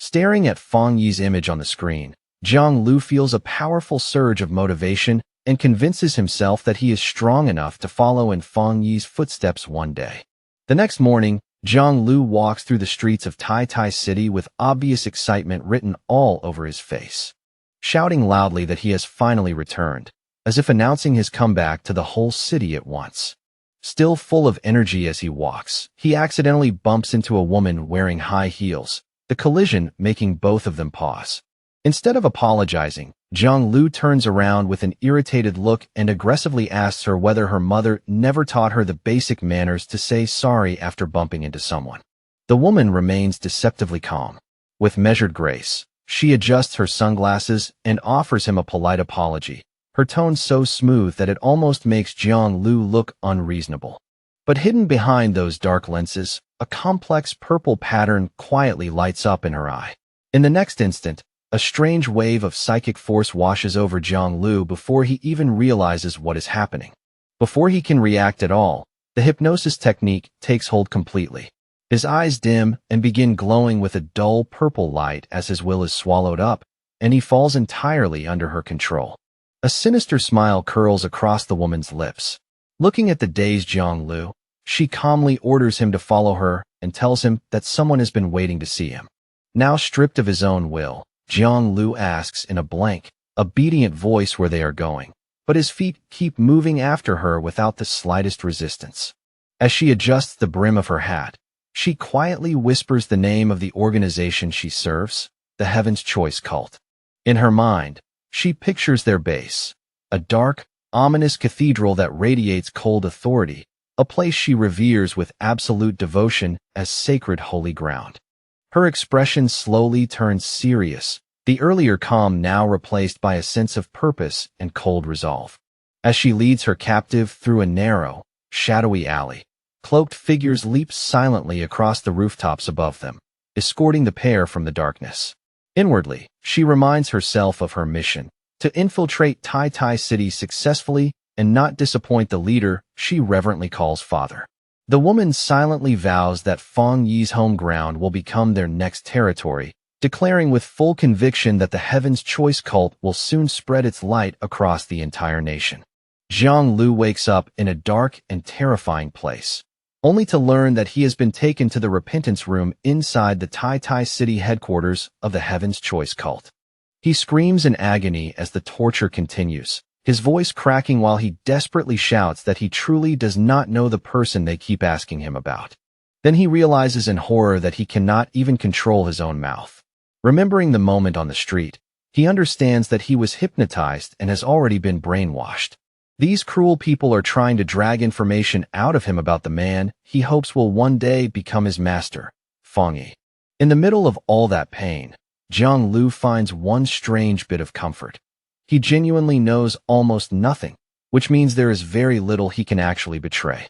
Staring at Fong Yi's image on the screen, Jiang Lu feels a powerful surge of motivation and convinces himself that he is strong enough to follow in Fong Yi's footsteps one day. The next morning, Jiang Lu walks through the streets of Tai Tai City with obvious excitement written all over his face, shouting loudly that he has finally returned, as if announcing his comeback to the whole city at once. Still full of energy as he walks, he accidentally bumps into a woman wearing high heels, the collision making both of them pause. Instead of apologizing, Jiang turns around with an irritated look and aggressively asks her whether her mother never taught her the basic manners to say sorry after bumping into someone. The woman remains deceptively calm. With measured grace, she adjusts her sunglasses and offers him a polite apology, her tone so smooth that it almost makes Jiang look unreasonable. But hidden behind those dark lenses, a complex purple pattern quietly lights up in her eye. In the next instant, a strange wave of psychic force washes over Jiang before he even realizes what is happening. Before he can react at all, the hypnosis technique takes hold completely. His eyes dim and begin glowing with a dull purple light as his will is swallowed up, and he falls entirely under her control. A sinister smile curls across the woman's lips. Looking at the dazed Jiang she calmly orders him to follow her and tells him that someone has been waiting to see him. Now stripped of his own will, Jiang asks in a blank, obedient voice where they are going, but his feet keep moving after her without the slightest resistance. As she adjusts the brim of her hat, she quietly whispers the name of the organization she serves, the Heaven's Choice Cult. In her mind, she pictures their base, a dark, ominous cathedral that radiates cold authority, a place she reveres with absolute devotion as sacred holy ground. Her expression slowly turns serious, the earlier calm now replaced by a sense of purpose and cold resolve. As she leads her captive through a narrow, shadowy alley, cloaked figures leap silently across the rooftops above them, escorting the pair from the darkness. Inwardly, she reminds herself of her mission, to infiltrate Tai City successfully and not disappoint the leader she reverently calls father. The woman silently vows that Feng Yi's home ground will become their next territory, declaring with full conviction that the Heaven's Choice Cult will soon spread its light across the entire nation. Jiang wakes up in a dark and terrifying place, only to learn that he has been taken to the repentance room inside the Tai City headquarters of the Heaven's Choice Cult. He screams in agony as the torture continues, his voice cracking while he desperately shouts that he truly does not know the person they keep asking him about. Then he realizes in horror that he cannot even control his own mouth. Remembering the moment on the street, he understands that he was hypnotized and has already been brainwashed. These cruel people are trying to drag information out of him about the man he hopes will one day become his master, Feng Yi. In the middle of all that pain, Jiang finds one strange bit of comfort. He genuinely knows almost nothing, which means there is very little he can actually betray.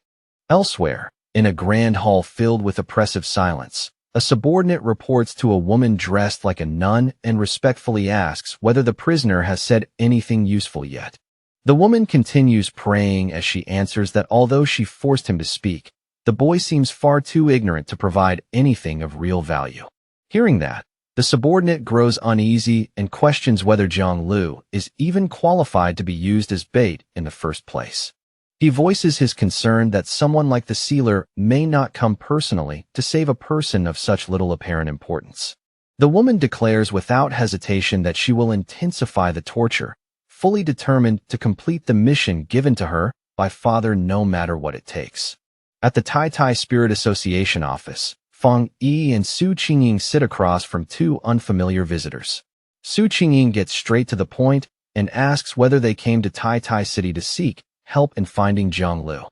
Elsewhere, in a grand hall filled with oppressive silence, a subordinate reports to a woman dressed like a nun and respectfully asks whether the prisoner has said anything useful yet. The woman continues praying as she answers that although she forced him to speak, the boy seems far too ignorant to provide anything of real value. Hearing that, the subordinate grows uneasy and questions whether Jiang is even qualified to be used as bait in the first place. He voices his concern that someone like the sealer may not come personally to save a person of such little apparent importance. The woman declares without hesitation that she will intensify the torture, fully determined to complete the mission given to her by Father no matter what it takes. At the Tai Spirit Association office, Feng Yi and Su Qingying sit across from two unfamiliar visitors. Su Qingying gets straight to the point and asks whether they came to Tai City to seek help in finding Jiang.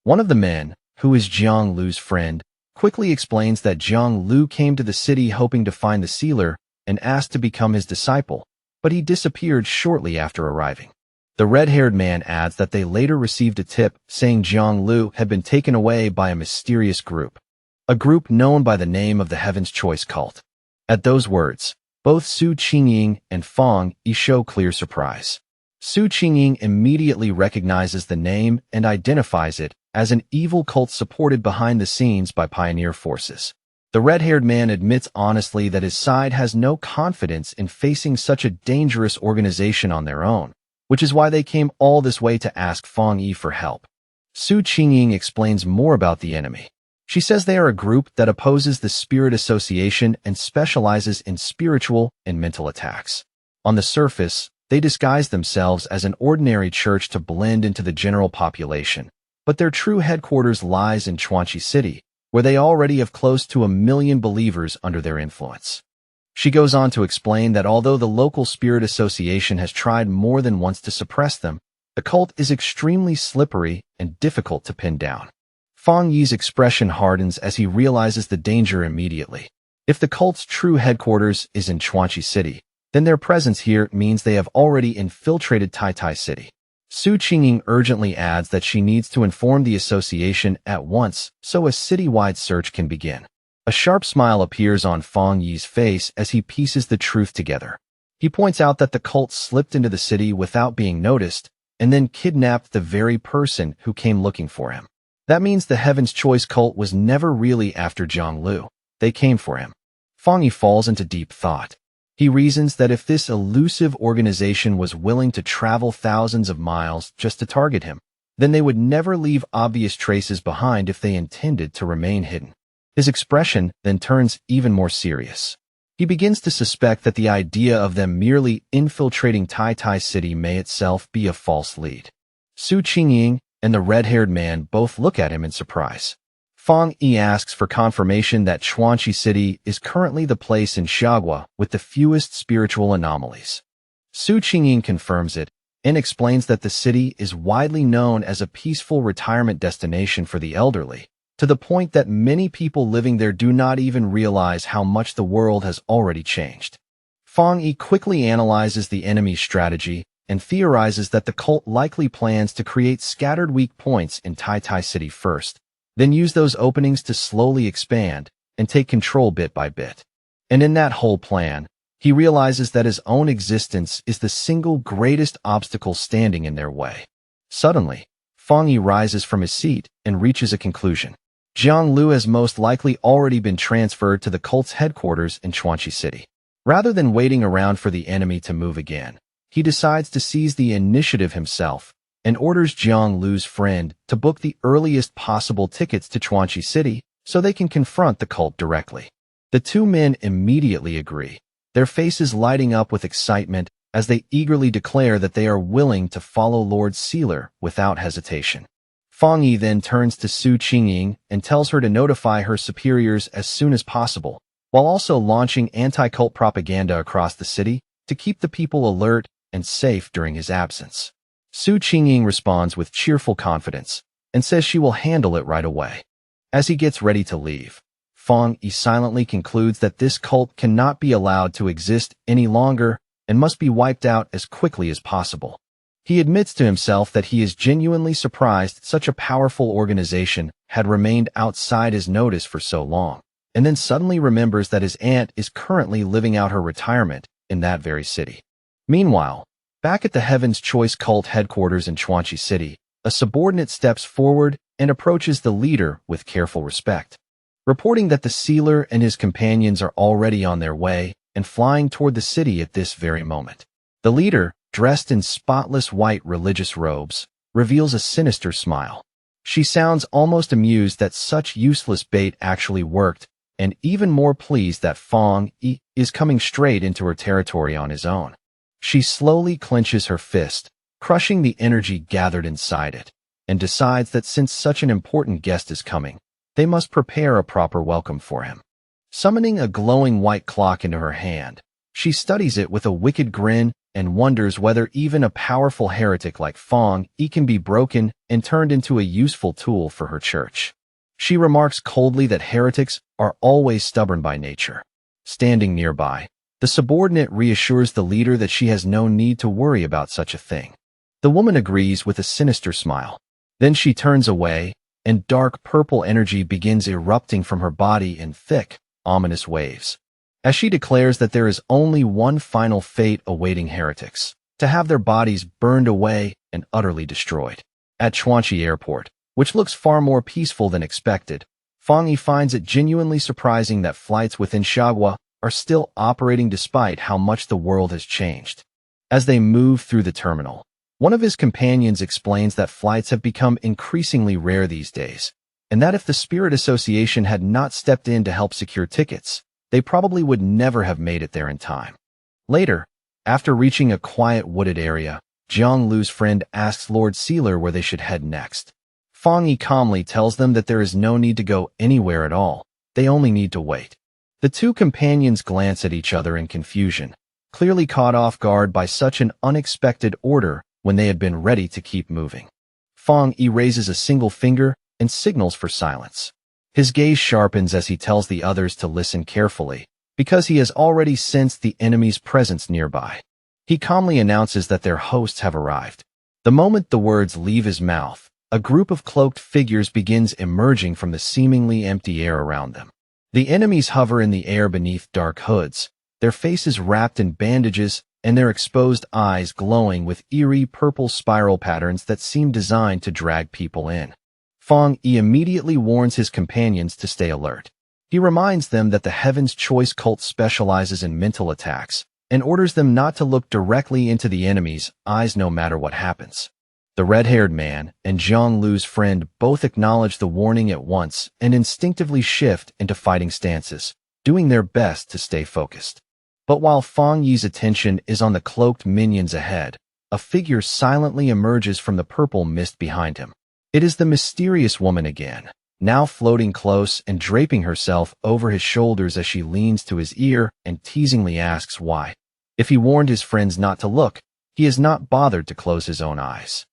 One of the men, who is Jiang friend, quickly explains that Jiang came to the city hoping to find the sealer and asked to become his disciple, but he disappeared shortly after arriving. The red-haired man adds that they later received a tip saying Jiang had been taken away by a mysterious group. A group known by the name of the Heaven's Choice Cult. At those words, both Su Qingying and Feng Yi show clear surprise. Su Qingying immediately recognizes the name and identifies it as an evil cult supported behind the scenes by pioneer forces. The red-haired man admits honestly that his side has no confidence in facing such a dangerous organization on their own, which is why they came all this way to ask Feng Yi for help. Su Qingying explains more about the enemy. She says they are a group that opposes the Spirit Association and specializes in spiritual and mental attacks. On the surface, they disguise themselves as an ordinary church to blend into the general population, but their true headquarters lies in Chuanchi City, where they already have close to 1 million believers under their influence. She goes on to explain that although the local spirit association has tried more than once to suppress them, the cult is extremely slippery and difficult to pin down. Fang Yi's expression hardens as he realizes the danger immediately. If the cult's true headquarters is in Chuanchi City, then their presence here means they have already infiltrated Tai City. Su Qingying urgently adds that she needs to inform the association at once so a citywide search can begin. A sharp smile appears on Fang Yi's face as he pieces the truth together. He points out that the cult slipped into the city without being noticed and then kidnapped the very person who came looking for him. That means the Heaven's Choice cult was never really after Zhang. They came for him. Fang Yi falls into deep thought. He reasons that if this elusive organization was willing to travel thousands of miles just to target him, then they would never leave obvious traces behind if they intended to remain hidden. His expression then turns even more serious. He begins to suspect that the idea of them merely infiltrating Tai City may itself be a false lead. Su Qingying and the red-haired man both look at him in surprise. Fang Yi asks for confirmation that Chuanchi City is currently the place in Xiagua with the fewest spiritual anomalies. Su Qingying confirms it and explains that the city is widely known as a peaceful retirement destination for the elderly, to the point that many people living there do not even realize how much the world has already changed. Fang Yi quickly analyzes the enemy's strategy and theorizes that the cult likely plans to create scattered weak points in Tai City first, then use those openings to slowly expand and take control bit by bit. And in that whole plan, he realizes that his own existence is the single greatest obstacle standing in their way. Suddenly, Fang Yi rises from his seat and reaches a conclusion. Zhang Lu has most likely already been transferred to the cult's headquarters in Chuanchi City. Rather than waiting around for the enemy to move again, he decides to seize the initiative himself and orders Zhang Lu's friend to book the earliest possible tickets to Chuanchi City so they can confront the cult directly. The two men immediately agree, their faces lighting up with excitement as they eagerly declare that they are willing to follow Lord Sealer without hesitation. Fang Yi then turns to Su Qingying and tells her to notify her superiors as soon as possible, while also launching anti-cult propaganda across the city to keep the people alert and safe during his absence. Su Qingying responds with cheerful confidence and says she will handle it right away. As he gets ready to leave, Fang Yi silently concludes that this cult cannot be allowed to exist any longer and must be wiped out as quickly as possible. He admits to himself that he is genuinely surprised such a powerful organization had remained outside his notice for so long, and then suddenly remembers that his aunt is currently living out her retirement in that very city. Meanwhile, back at the Heaven's Choice cult headquarters in Chuanchi City, a subordinate steps forward and approaches the leader with careful respect, reporting that the sealer and his companions are already on their way and flying toward the city at this very moment. The leader, dressed in spotless white religious robes, reveals a sinister smile. She sounds almost amused that such useless bait actually worked, and even more pleased that Fang Yi is coming straight into her territory on his own. She slowly clenches her fist, crushing the energy gathered inside it, and decides that since such an important guest is coming, they must prepare a proper welcome for him. Summoning a glowing white clock into her hand, she studies it with a wicked grin and wonders whether even a powerful heretic like Fang Yi can be broken and turned into a useful tool for her church. She remarks coldly that heretics are always stubborn by nature. Standing nearby, the subordinate reassures the leader that she has no need to worry about such a thing. The woman agrees with a sinister smile. Then she turns away, and dark purple energy begins erupting from her body in thick, ominous waves. As she declares that there is only one final fate awaiting heretics, to have their bodies burned away and utterly destroyed. At Chuanchi Airport, which looks far more peaceful than expected, Fang Yi finds it genuinely surprising that flights within Xiagua are still operating despite how much the world has changed. As they move through the terminal, one of his companions explains that flights have become increasingly rare these days, and that if the Spirit Association had not stepped in to help secure tickets, they probably would never have made it there in time. Later, after reaching a quiet wooded area, Zhang Lu's friend asks Lord Sealer where they should head next. Fang Yi calmly tells them that there is no need to go anywhere at all, they only need to wait. The two companions glance at each other in confusion, clearly caught off guard by such an unexpected order when they had been ready to keep moving. Fong Yi raises a single finger and signals for silence. His gaze sharpens as he tells the others to listen carefully, because he has already sensed the enemy's presence nearby. He calmly announces that their hosts have arrived. The moment the words leave his mouth, a group of cloaked figures begins emerging from the seemingly empty air around them. The enemies hover in the air beneath dark hoods, their faces wrapped in bandages and their exposed eyes glowing with eerie purple spiral patterns that seem designed to drag people in. Fong Yi immediately warns his companions to stay alert. He reminds them that the Heaven's Choice cult specializes in mental attacks and orders them not to look directly into the enemy's eyes no matter what happens. The red-haired man and Zhang Lu's friend both acknowledge the warning at once and instinctively shift into fighting stances, doing their best to stay focused. But while Fong Yi's attention is on the cloaked minions ahead, a figure silently emerges from the purple mist behind him. It is the mysterious woman again, now floating close and draping herself over his shoulders as she leans to his ear and teasingly asks why. If he warned his friends not to look, he has not bothered to close his own eyes.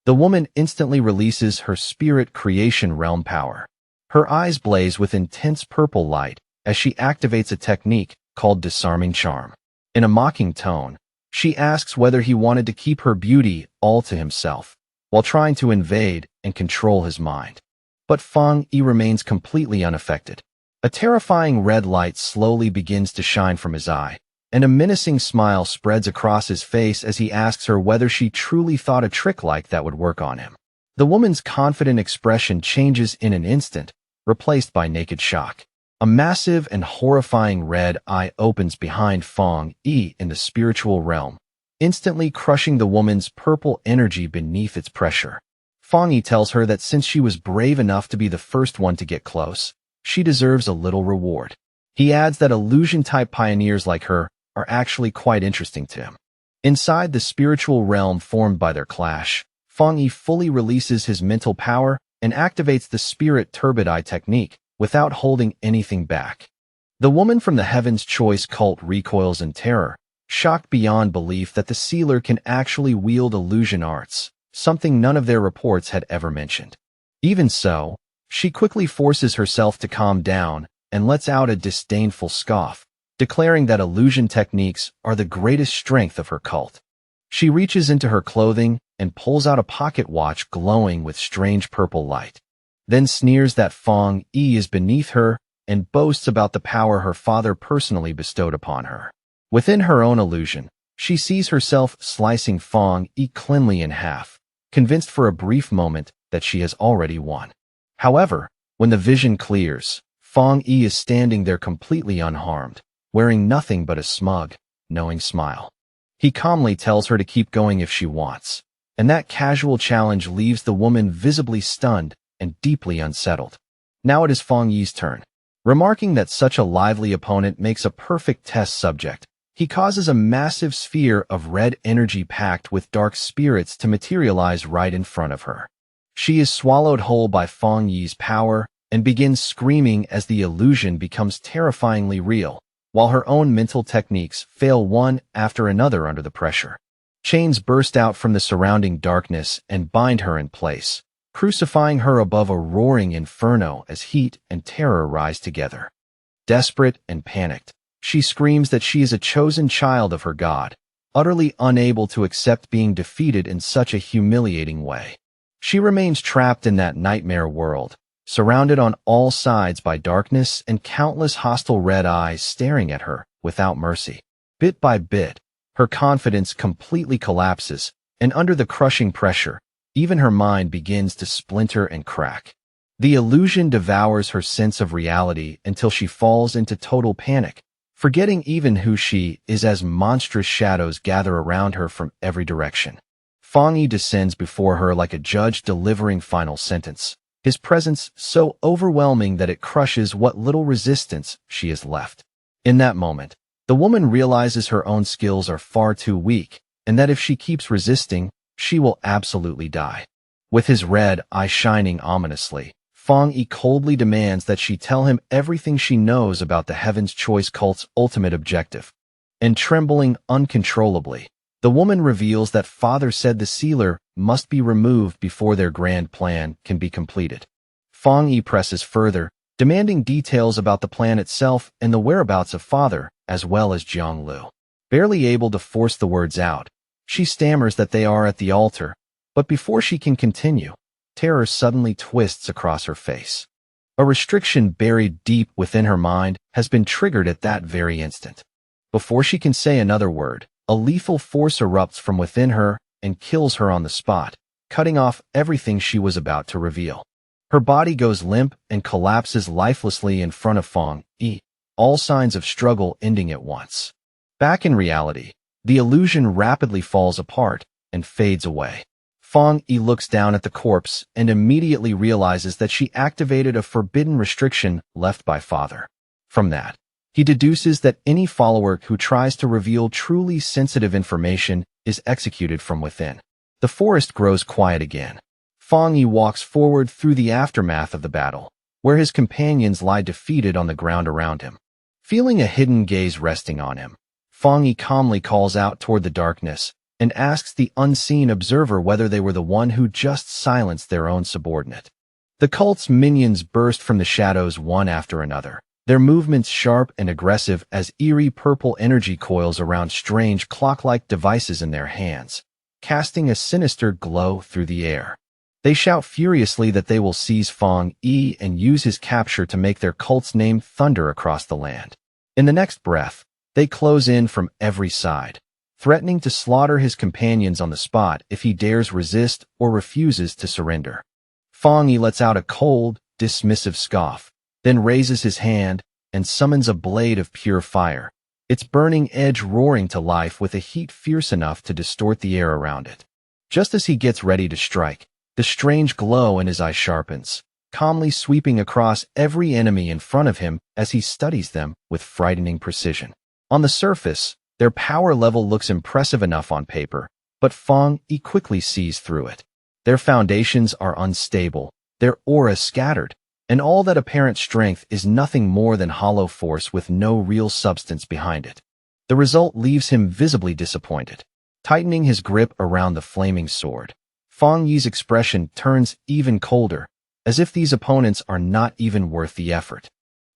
The woman instantly releases her spirit creation realm power. Her eyes blaze with intense purple light as she activates a technique called disarming charm. In a mocking tone, she asks whether he wanted to keep her beauty all to himself, while trying to invade and control his mind. But Fong Yi remains completely unaffected. A terrifying red light slowly begins to shine from his eye, and a menacing smile spreads across his face as he asks her whether she truly thought a trick like that would work on him. The woman's confident expression changes in an instant, replaced by naked shock. A massive and horrifying red eye opens behind Fong Yi in the spiritual realm, instantly crushing the woman's purple energy beneath its pressure. Fong Yi tells her that since she was brave enough to be the first one to get close, she deserves a little reward. He adds that illusion-type pioneers like her are actually quite interesting to him. Inside the spiritual realm formed by their clash, Fong Yi fully releases his mental power and activates the Spirit Turbideye technique without holding anything back. The woman from the Heaven's Choice cult recoils in terror, shocked beyond belief that the sealer can actually wield illusion arts, something none of their reports had ever mentioned. Even so, she quickly forces herself to calm down and lets out a disdainful scoff, declaring that illusion techniques are the greatest strength of her cult. She reaches into her clothing and pulls out a pocket watch glowing with strange purple light, then sneers that Fong Yi is beneath her and boasts about the power her father personally bestowed upon her. Within her own illusion, she sees herself slicing Fong Yi cleanly in half, convinced for a brief moment that she has already won. However, when the vision clears, Fong Yi is standing there completely unharmed, wearing nothing but a smug, knowing smile. He calmly tells her to keep going if she wants, and that casual challenge leaves the woman visibly stunned and deeply unsettled. Now it is Fong Yi's turn. Remarking that such a lively opponent makes a perfect test subject, he causes a massive sphere of red energy packed with dark spirits to materialize right in front of her. She is swallowed whole by Fong Yi's power and begins screaming as the illusion becomes terrifyingly real, while her own mental techniques fail one after another under the pressure. Chains burst out from the surrounding darkness and bind her in place, crucifying her above a roaring inferno as heat and terror rise together. Desperate and panicked, she screams that she is a chosen child of her god, utterly unable to accept being defeated in such a humiliating way. She remains trapped in that nightmare world, surrounded on all sides by darkness and countless hostile red eyes staring at her without mercy. Bit by bit, her confidence completely collapses, and under the crushing pressure, even her mind begins to splinter and crack. The illusion devours her sense of reality until she falls into total panic, forgetting even who she is as monstrous shadows gather around her from every direction. Fong Yi descends before her like a judge delivering final sentence, his presence so overwhelming that it crushes what little resistance she has left. In that moment, the woman realizes her own skills are far too weak, and that if she keeps resisting, she will absolutely die. With his red eye shining ominously, Fong Yi coldly demands that she tell him everything she knows about the Heaven's Choice cult's ultimate objective. And trembling uncontrollably, the woman reveals that father said the sealer must be removed before their grand plan can be completed. Fong Yi presses further, demanding details about the plan itself and the whereabouts of father, as well as Jiang Lu. Barely able to force the words out, she stammers that they are at the altar, but before she can continue, terror suddenly twists across her face. A restriction buried deep within her mind has been triggered at that very instant. Before she can say another word, a lethal force erupts from within her and kills her on the spot, cutting off everything she was about to reveal. Her body goes limp and collapses lifelessly in front of Fong Yi, all signs of struggle ending at once. Back in reality, the illusion rapidly falls apart and fades away. Fong Yi looks down at the corpse and immediately realizes that she activated a forbidden restriction left by father. From that, he deduces that any follower who tries to reveal truly sensitive information is executed from within. The forest grows quiet again. Fong Yi walks forward through the aftermath of the battle, where his companions lie defeated on the ground around him. Feeling a hidden gaze resting on him, Fong Yi calmly calls out toward the darkness and asks the unseen observer whether they were the one who just silenced their own subordinate. The cult's minions burst from the shadows one after another, their movements sharp and aggressive as eerie purple energy coils around strange clock-like devices in their hands, casting a sinister glow through the air. They shout furiously that they will seize Fong Yi and use his capture to make their cult's name thunder across the land. In the next breath, they close in from every side, threatening to slaughter his companions on the spot if he dares resist or refuses to surrender. Fong Yi lets out a cold, dismissive scoff, then raises his hand and summons a blade of pure fire, its burning edge roaring to life with a heat fierce enough to distort the air around it. Just as he gets ready to strike, the strange glow in his eye sharpens, calmly sweeping across every enemy in front of him as he studies them with frightening precision. On the surface, their power level looks impressive enough on paper, but Fong Yi quickly sees through it. Their foundations are unstable, their aura scattered, and all that apparent strength is nothing more than hollow force with no real substance behind it. The result leaves him visibly disappointed. Tightening his grip around the flaming sword, Fong Yi's expression turns even colder, as if these opponents are not even worth the effort.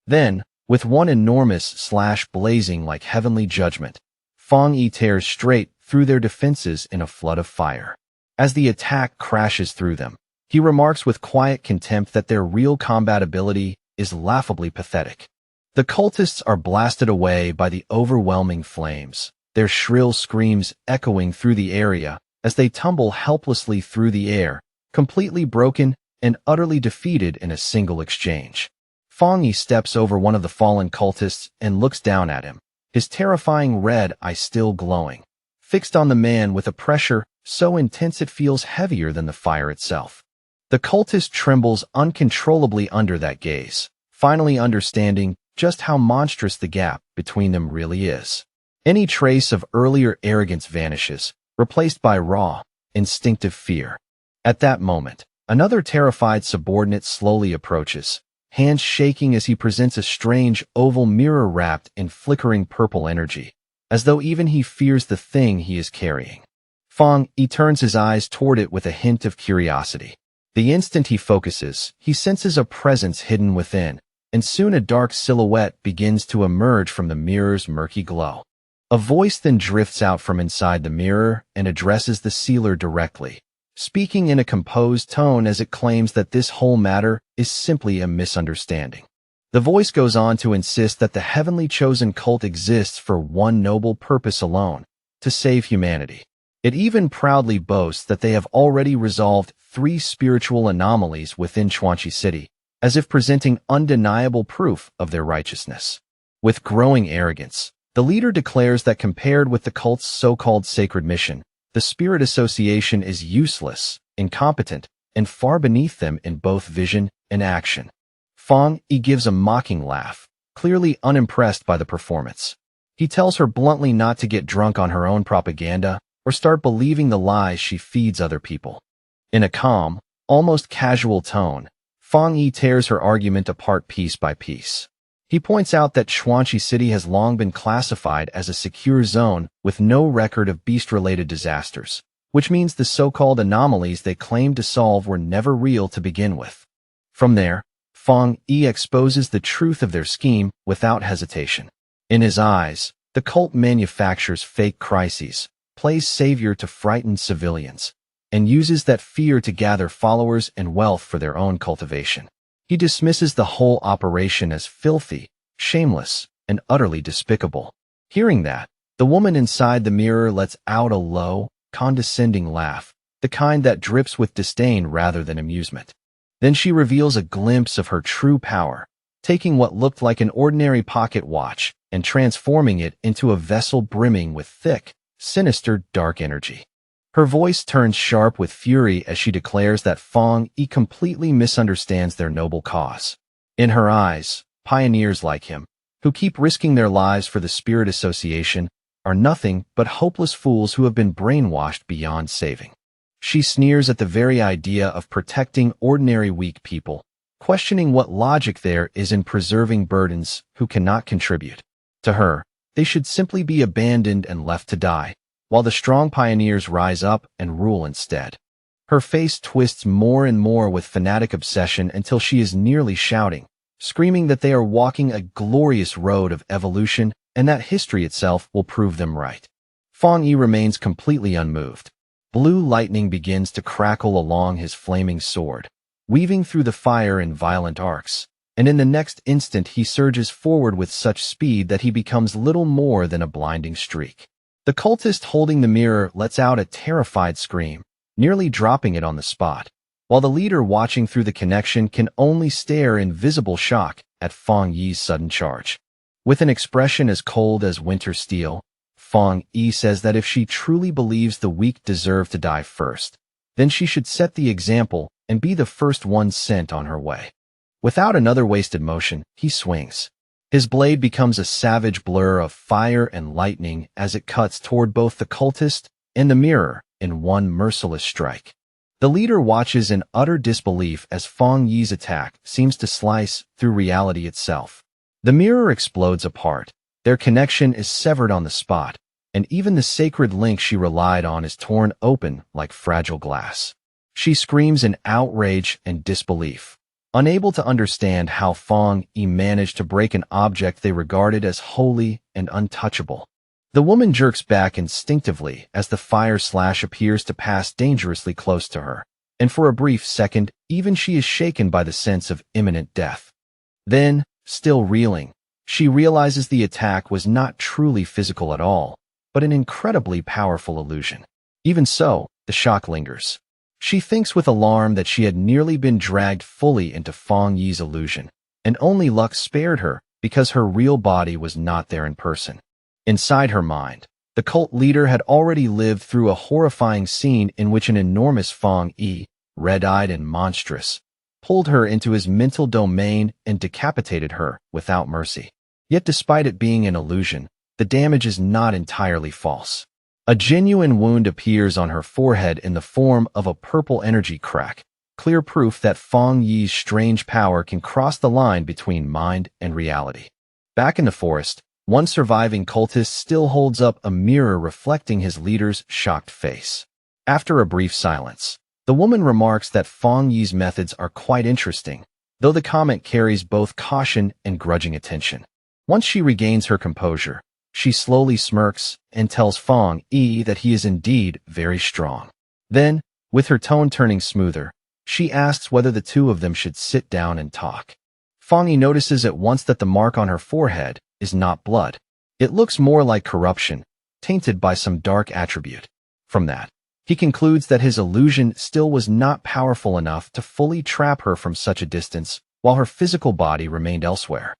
Then, with one enormous slash blazing like heavenly judgment, Fong Yi tears straight through their defenses in a flood of fire. As the attack crashes through them, he remarks with quiet contempt that their real combat ability is laughably pathetic. The cultists are blasted away by the overwhelming flames, their shrill screams echoing through the area as they tumble helplessly through the air, completely broken and utterly defeated in a single exchange. Fong Yi steps over one of the fallen cultists and looks down at him, his terrifying red eye still glowing, fixed on the man with a pressure so intense it feels heavier than the fire itself. The cultist trembles uncontrollably under that gaze, finally understanding just how monstrous the gap between them really is. Any trace of earlier arrogance vanishes, replaced by raw, instinctive fear. At that moment, another terrified subordinate slowly approaches, hands shaking as he presents a strange oval mirror wrapped in flickering purple energy, as though even he fears the thing he is carrying. Fong Yi turns his eyes toward it with a hint of curiosity. The instant he focuses, he senses a presence hidden within, and soon a dark silhouette begins to emerge from the mirror's murky glow. A voice then drifts out from inside the mirror and addresses the sealer directly, speaking in a composed tone as it claims that this whole matter is simply a misunderstanding. The voice goes on to insist that the heavenly chosen cult exists for one noble purpose alone, to save humanity. It even proudly boasts that they have already resolved 3 spiritual anomalies within Chuanchi City, as if presenting undeniable proof of their righteousness. With growing arrogance, the leader declares that compared with the cult's so-called sacred mission, the Spirit Association is useless, incompetent, and far beneath them in both vision and action. Fong Yi gives a mocking laugh, clearly unimpressed by the performance. He tells her bluntly not to get drunk on her own propaganda or start believing the lies she feeds other people. In a calm, almost casual tone, Fang Yi tears her argument apart piece by piece. He points out that Chuanchi City has long been classified as a secure zone with no record of beast-related disasters, which means the so-called anomalies they claimed to solve were never real to begin with. From there, Fang Yi exposes the truth of their scheme without hesitation. In his eyes, the cult manufactures fake crises, plays savior to frighten civilians, and uses that fear to gather followers and wealth for their own cultivation. He dismisses the whole operation as filthy, shameless, and utterly despicable. Hearing that, the woman inside the mirror lets out a low, condescending laugh, the kind that drips with disdain rather than amusement. Then she reveals a glimpse of her true power, taking what looked like an ordinary pocket watch and transforming it into a vessel brimming with thick, sinister, dark energy. Her voice turns sharp with fury as she declares that Fang Yi completely misunderstands their noble cause. In her eyes, pioneers like him, who keep risking their lives for the Spirit Association, are nothing but hopeless fools who have been brainwashed beyond saving. She sneers at the very idea of protecting ordinary weak people, questioning what logic there is in preserving burdens who cannot contribute. To her, they should simply be abandoned and left to die, while the strong pioneers rise up and rule instead. Her face twists more and more with fanatic obsession until she is nearly shouting, screaming that they are walking a glorious road of evolution and that history itself will prove them right. Fang Yi remains completely unmoved. Blue lightning begins to crackle along his flaming sword, weaving through the fire in violent arcs, and in the next instant he surges forward with such speed that he becomes little more than a blinding streak. The cultist holding the mirror lets out a terrified scream, nearly dropping it on the spot, while the leader watching through the connection can only stare in visible shock at Fang Yi's sudden charge. With an expression as cold as winter steel, Fang Yi says that if she truly believes the weak deserve to die first, then she should set the example and be the first one sent on her way. Without another wasted motion, he swings. His blade becomes a savage blur of fire and lightning as it cuts toward both the cultist and the mirror in one merciless strike. The leader watches in utter disbelief as Fang Yi's attack seems to slice through reality itself. The mirror explodes apart, their connection is severed on the spot, and even the sacred link she relied on is torn open like fragile glass. She screams in outrage and disbelief, unable to understand how Fang Yi managed to break an object they regarded as holy and untouchable. The woman jerks back instinctively as the fire slash appears to pass dangerously close to her, and for a brief second, even she is shaken by the sense of imminent death. Then, still reeling, she realizes the attack was not truly physical at all, but an incredibly powerful illusion. Even so, the shock lingers. She thinks with alarm that she had nearly been dragged fully into Fang Yi's illusion, and only luck spared her because her real body was not there in person. Inside her mind, the cult leader had already lived through a horrifying scene in which an enormous Fang Yi, red-eyed and monstrous, pulled her into his mental domain and decapitated her without mercy. Yet despite it being an illusion, the damage is not entirely false. A genuine wound appears on her forehead in the form of a purple energy crack, clear proof that Fang Yi's strange power can cross the line between mind and reality. Back in the forest, one surviving cultist still holds up a mirror reflecting his leader's shocked face. After a brief silence, the woman remarks that Fang Yi's methods are quite interesting, though the comment carries both caution and grudging attention. Once she regains her composure, she slowly smirks and tells Fang Yi that he is indeed very strong. Then, with her tone turning smoother, she asks whether the two of them should sit down and talk. Fang Yi notices at once that the mark on her forehead is not blood. It looks more like corruption, tainted by some dark attribute. From that, he concludes that his illusion still was not powerful enough to fully trap her from such a distance, while her physical body remained elsewhere.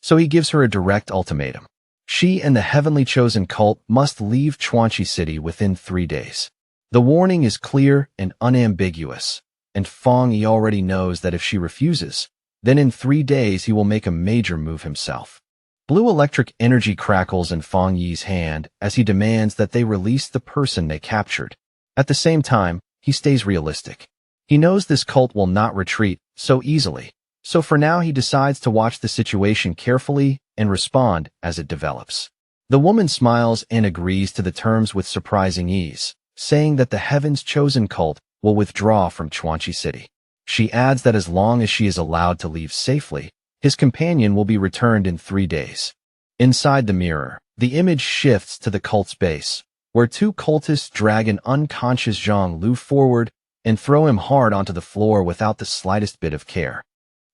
So he gives her a direct ultimatum. She and the heavenly chosen cult must leave Chuanchi City within 3 days. The warning is clear and unambiguous, and Fang Yi already knows that if she refuses, then in 3 days he will make a major move himself. Blue electric energy crackles in Fang Yi's hand as he demands that they release the person they captured. At the same time, he stays realistic. He knows this cult will not retreat so easily. So for now he decides to watch the situation carefully and respond as it develops. The woman smiles and agrees to the terms with surprising ease, saying that the Heaven's Chosen cult will withdraw from Chuanchi City. She adds that as long as she is allowed to leave safely, his companion will be returned in 3 days. Inside the mirror, the image shifts to the cult's base, where 2 cultists drag an unconscious Zhang Lu forward and throw him hard onto the floor without the slightest bit of care.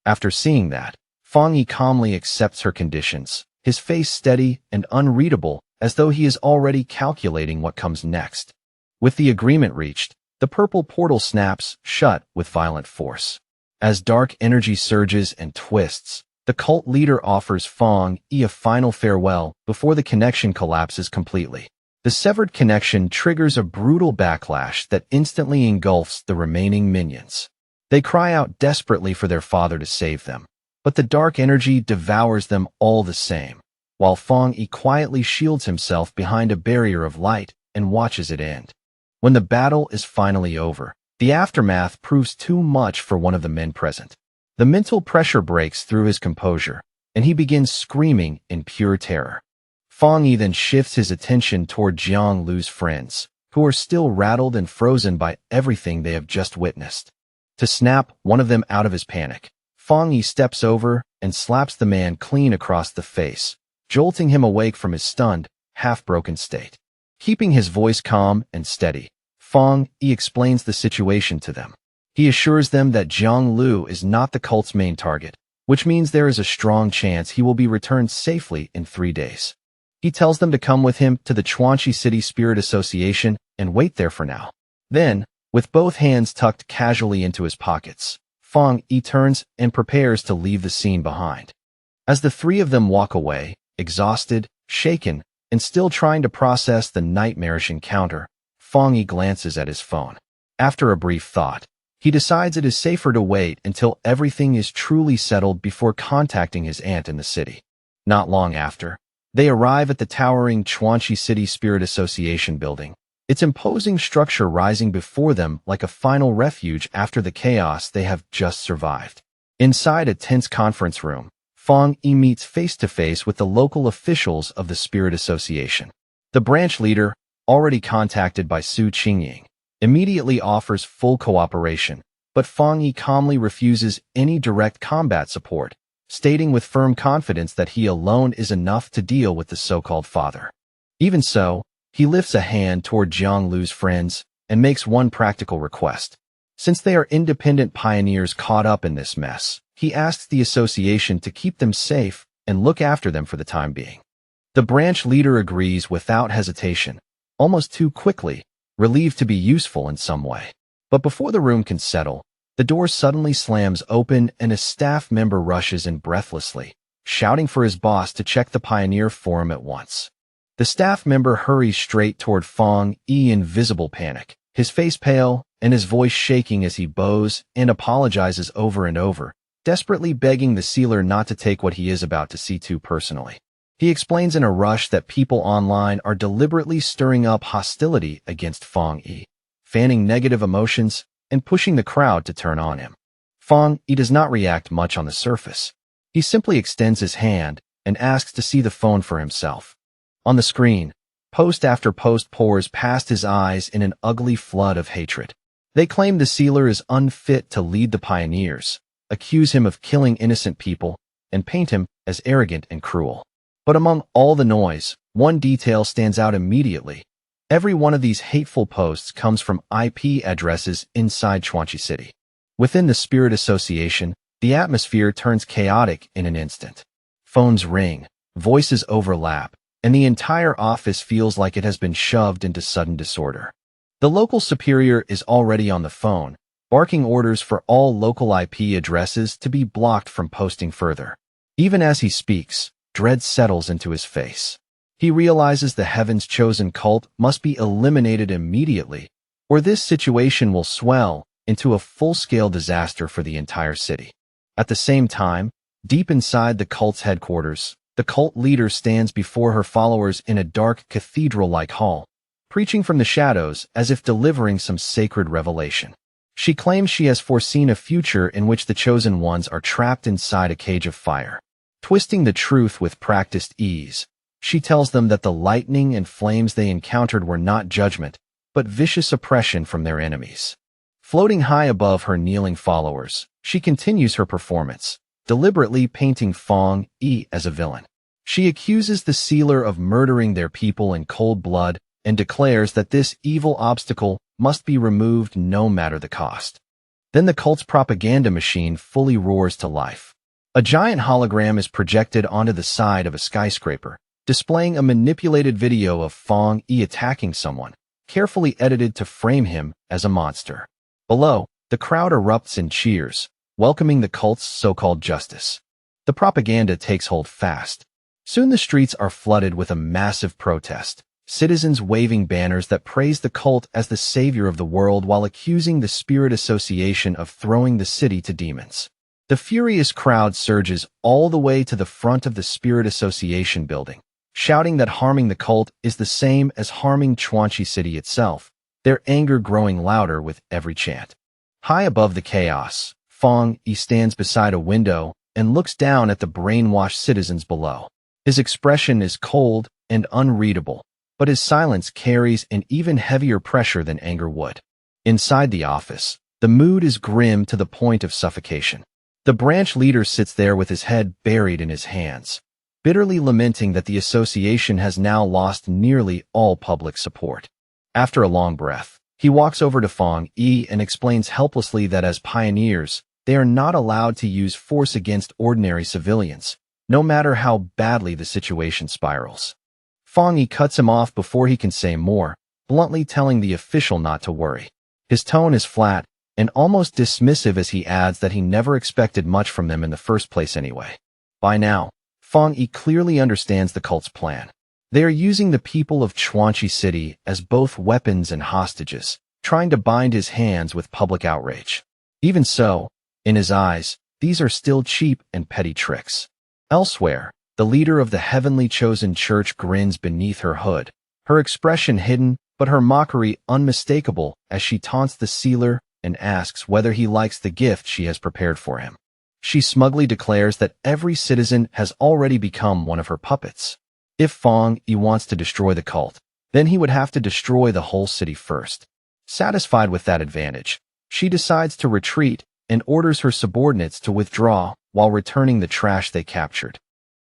After seeing that, Fang Yi calmly accepts her conditions, his face steady and unreadable as though he is already calculating what comes next. With the agreement reached, the purple portal snaps shut with violent force. As dark energy surges and twists, the cult leader offers Fang Yi a final farewell before the connection collapses completely. The severed connection triggers a brutal backlash that instantly engulfs the remaining minions. They cry out desperately for their father to save them, but the dark energy devours them all the same, while Fang Yi quietly shields himself behind a barrier of light and watches it end. When the battle is finally over, the aftermath proves too much for one of the men present. The mental pressure breaks through his composure, and he begins screaming in pure terror. Fang Yi then shifts his attention toward Jiang Lu's friends, who are still rattled and frozen by everything they have just witnessed. To snap one of them out of his panic, Fang Yi steps over and slaps the man clean across the face, jolting him awake from his stunned, half-broken state. Keeping his voice calm and steady, Fang Yi explains the situation to them. He assures them that Jiang Lu is not the cult's main target, which means there is a strong chance he will be returned safely in 3 days. He tells them to come with him to the Chuanchi City Spirit Association and wait there for now. Then, with both hands tucked casually into his pockets, Fang Yi turns and prepares to leave the scene behind. As the 3 of them walk away, exhausted, shaken, and still trying to process the nightmarish encounter, Fang Yi glances at his phone. After a brief thought, he decides it is safer to wait until everything is truly settled before contacting his aunt in the city. Not long after, they arrive at the towering Chuanchi City Spirit Association building, its imposing structure rising before them like a final refuge after the chaos they have just survived. Inside a tense conference room, Fang Yi meets face-to-face with the local officials of the Spirit Association. The branch leader, already contacted by Su Qingying, immediately offers full cooperation, but Fang Yi calmly refuses any direct combat support, stating with firm confidence that he alone is enough to deal with the so-called father. Even so, he lifts a hand toward Jiang Lu's friends and makes one practical request. Since they are independent pioneers caught up in this mess, he asks the association to keep them safe and look after them for the time being. The branch leader agrees without hesitation, almost too quickly, relieved to be useful in some way. But before the room can settle, the door suddenly slams open and a staff member rushes in breathlessly, shouting for his boss to check the Pioneer Forum at once. The staff member hurries straight toward Fang Yi in visible panic, his face pale and his voice shaking as he bows and apologizes over and over, desperately begging the sealer not to take what he is about to see too personally. He explains in a rush that people online are deliberately stirring up hostility against Fang Yi, fanning negative emotions and pushing the crowd to turn on him. Fang Yi does not react much on the surface. He simply extends his hand and asks to see the phone for himself. On the screen, post after post pours past his eyes in an ugly flood of hatred. They claim the sealer is unfit to lead the pioneers, accuse him of killing innocent people, and paint him as arrogant and cruel. But among all the noise, one detail stands out immediately. Every one of these hateful posts comes from IP addresses inside Chuanchi City. Within the Spirit Association, the atmosphere turns chaotic in an instant. Phones ring, voices overlap, and the entire office feels like it has been shoved into sudden disorder. The local superior is already on the phone, barking orders for all local IP addresses to be blocked from posting further. Even as he speaks, dread settles into his face. He realizes the Heaven's Chosen cult must be eliminated immediately, or this situation will swell into a full-scale disaster for the entire city. At the same time, deep inside the cult's headquarters, the cult leader stands before her followers in a dark cathedral-like hall, preaching from the shadows as if delivering some sacred revelation. She claims she has foreseen a future in which the chosen ones are trapped inside a cage of fire. Twisting the truth with practiced ease, she tells them that the lightning and flames they encountered were not judgment, but vicious oppression from their enemies. Floating high above her kneeling followers, she continues her performance, deliberately painting Fong Yi as a villain. She accuses the sealer of murdering their people in cold blood and declares that this evil obstacle must be removed no matter the cost. Then the cult's propaganda machine fully roars to life. A giant hologram is projected onto the side of a skyscraper, displaying a manipulated video of Fong Yi attacking someone, carefully edited to frame him as a monster. Below, the crowd erupts in cheers, welcoming the cult's so-called justice. The propaganda takes hold fast. Soon the streets are flooded with a massive protest, citizens waving banners that praise the cult as the savior of the world while accusing the Spirit Association of throwing the city to demons. The furious crowd surges all the way to the front of the Spirit Association building, shouting that harming the cult is the same as harming Chuanchi City itself, their anger growing louder with every chant. High above the chaos, Fong Yi stands beside a window and looks down at the brainwashed citizens below. His expression is cold and unreadable, but his silence carries an even heavier pressure than anger would. Inside the office, the mood is grim to the point of suffocation. The branch leader sits there with his head buried in his hands, bitterly lamenting that the association has now lost nearly all public support. After a long breath, he walks over to Fong Yi and explains helplessly that as pioneers, they are not allowed to use force against ordinary civilians, no matter how badly the situation spirals. Fong Yi cuts him off before he can say more, bluntly telling the official not to worry. His tone is flat and almost dismissive as he adds that he never expected much from them in the first place anyway. By now, Fong Yi clearly understands the cult's plan. They are using the people of Chuanchi City as both weapons and hostages, trying to bind his hands with public outrage. Even so, in his eyes, these are still cheap and petty tricks. Elsewhere, the leader of the heavenly chosen church grins beneath her hood, her expression hidden but her mockery unmistakable as she taunts the sealer and asks whether he likes the gift she has prepared for him. She smugly declares that every citizen has already become one of her puppets. If Fong Yi wants to destroy the cult, then he would have to destroy the whole city first. Satisfied with that advantage, she decides to retreat and orders her subordinates to withdraw while returning the trash they captured.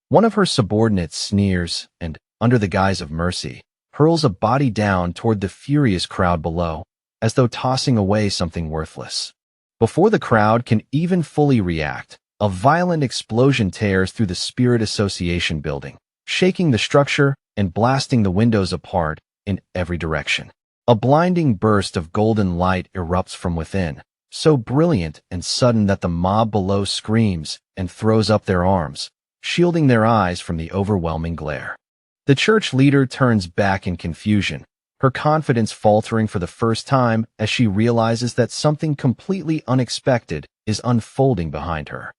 One of her subordinates sneers and, under the guise of mercy, hurls a body down toward the furious crowd below, as though tossing away something worthless. Before the crowd can even fully react, a violent explosion tears through the Spirit Association building, shaking the structure and blasting the windows apart in every direction. A blinding burst of golden light erupts from within, so brilliant and sudden that the mob below screams and throws up their arms, shielding their eyes from the overwhelming glare. The church leader turns back in confusion, her confidence faltering for the first time as she realizes that something completely unexpected is unfolding behind her.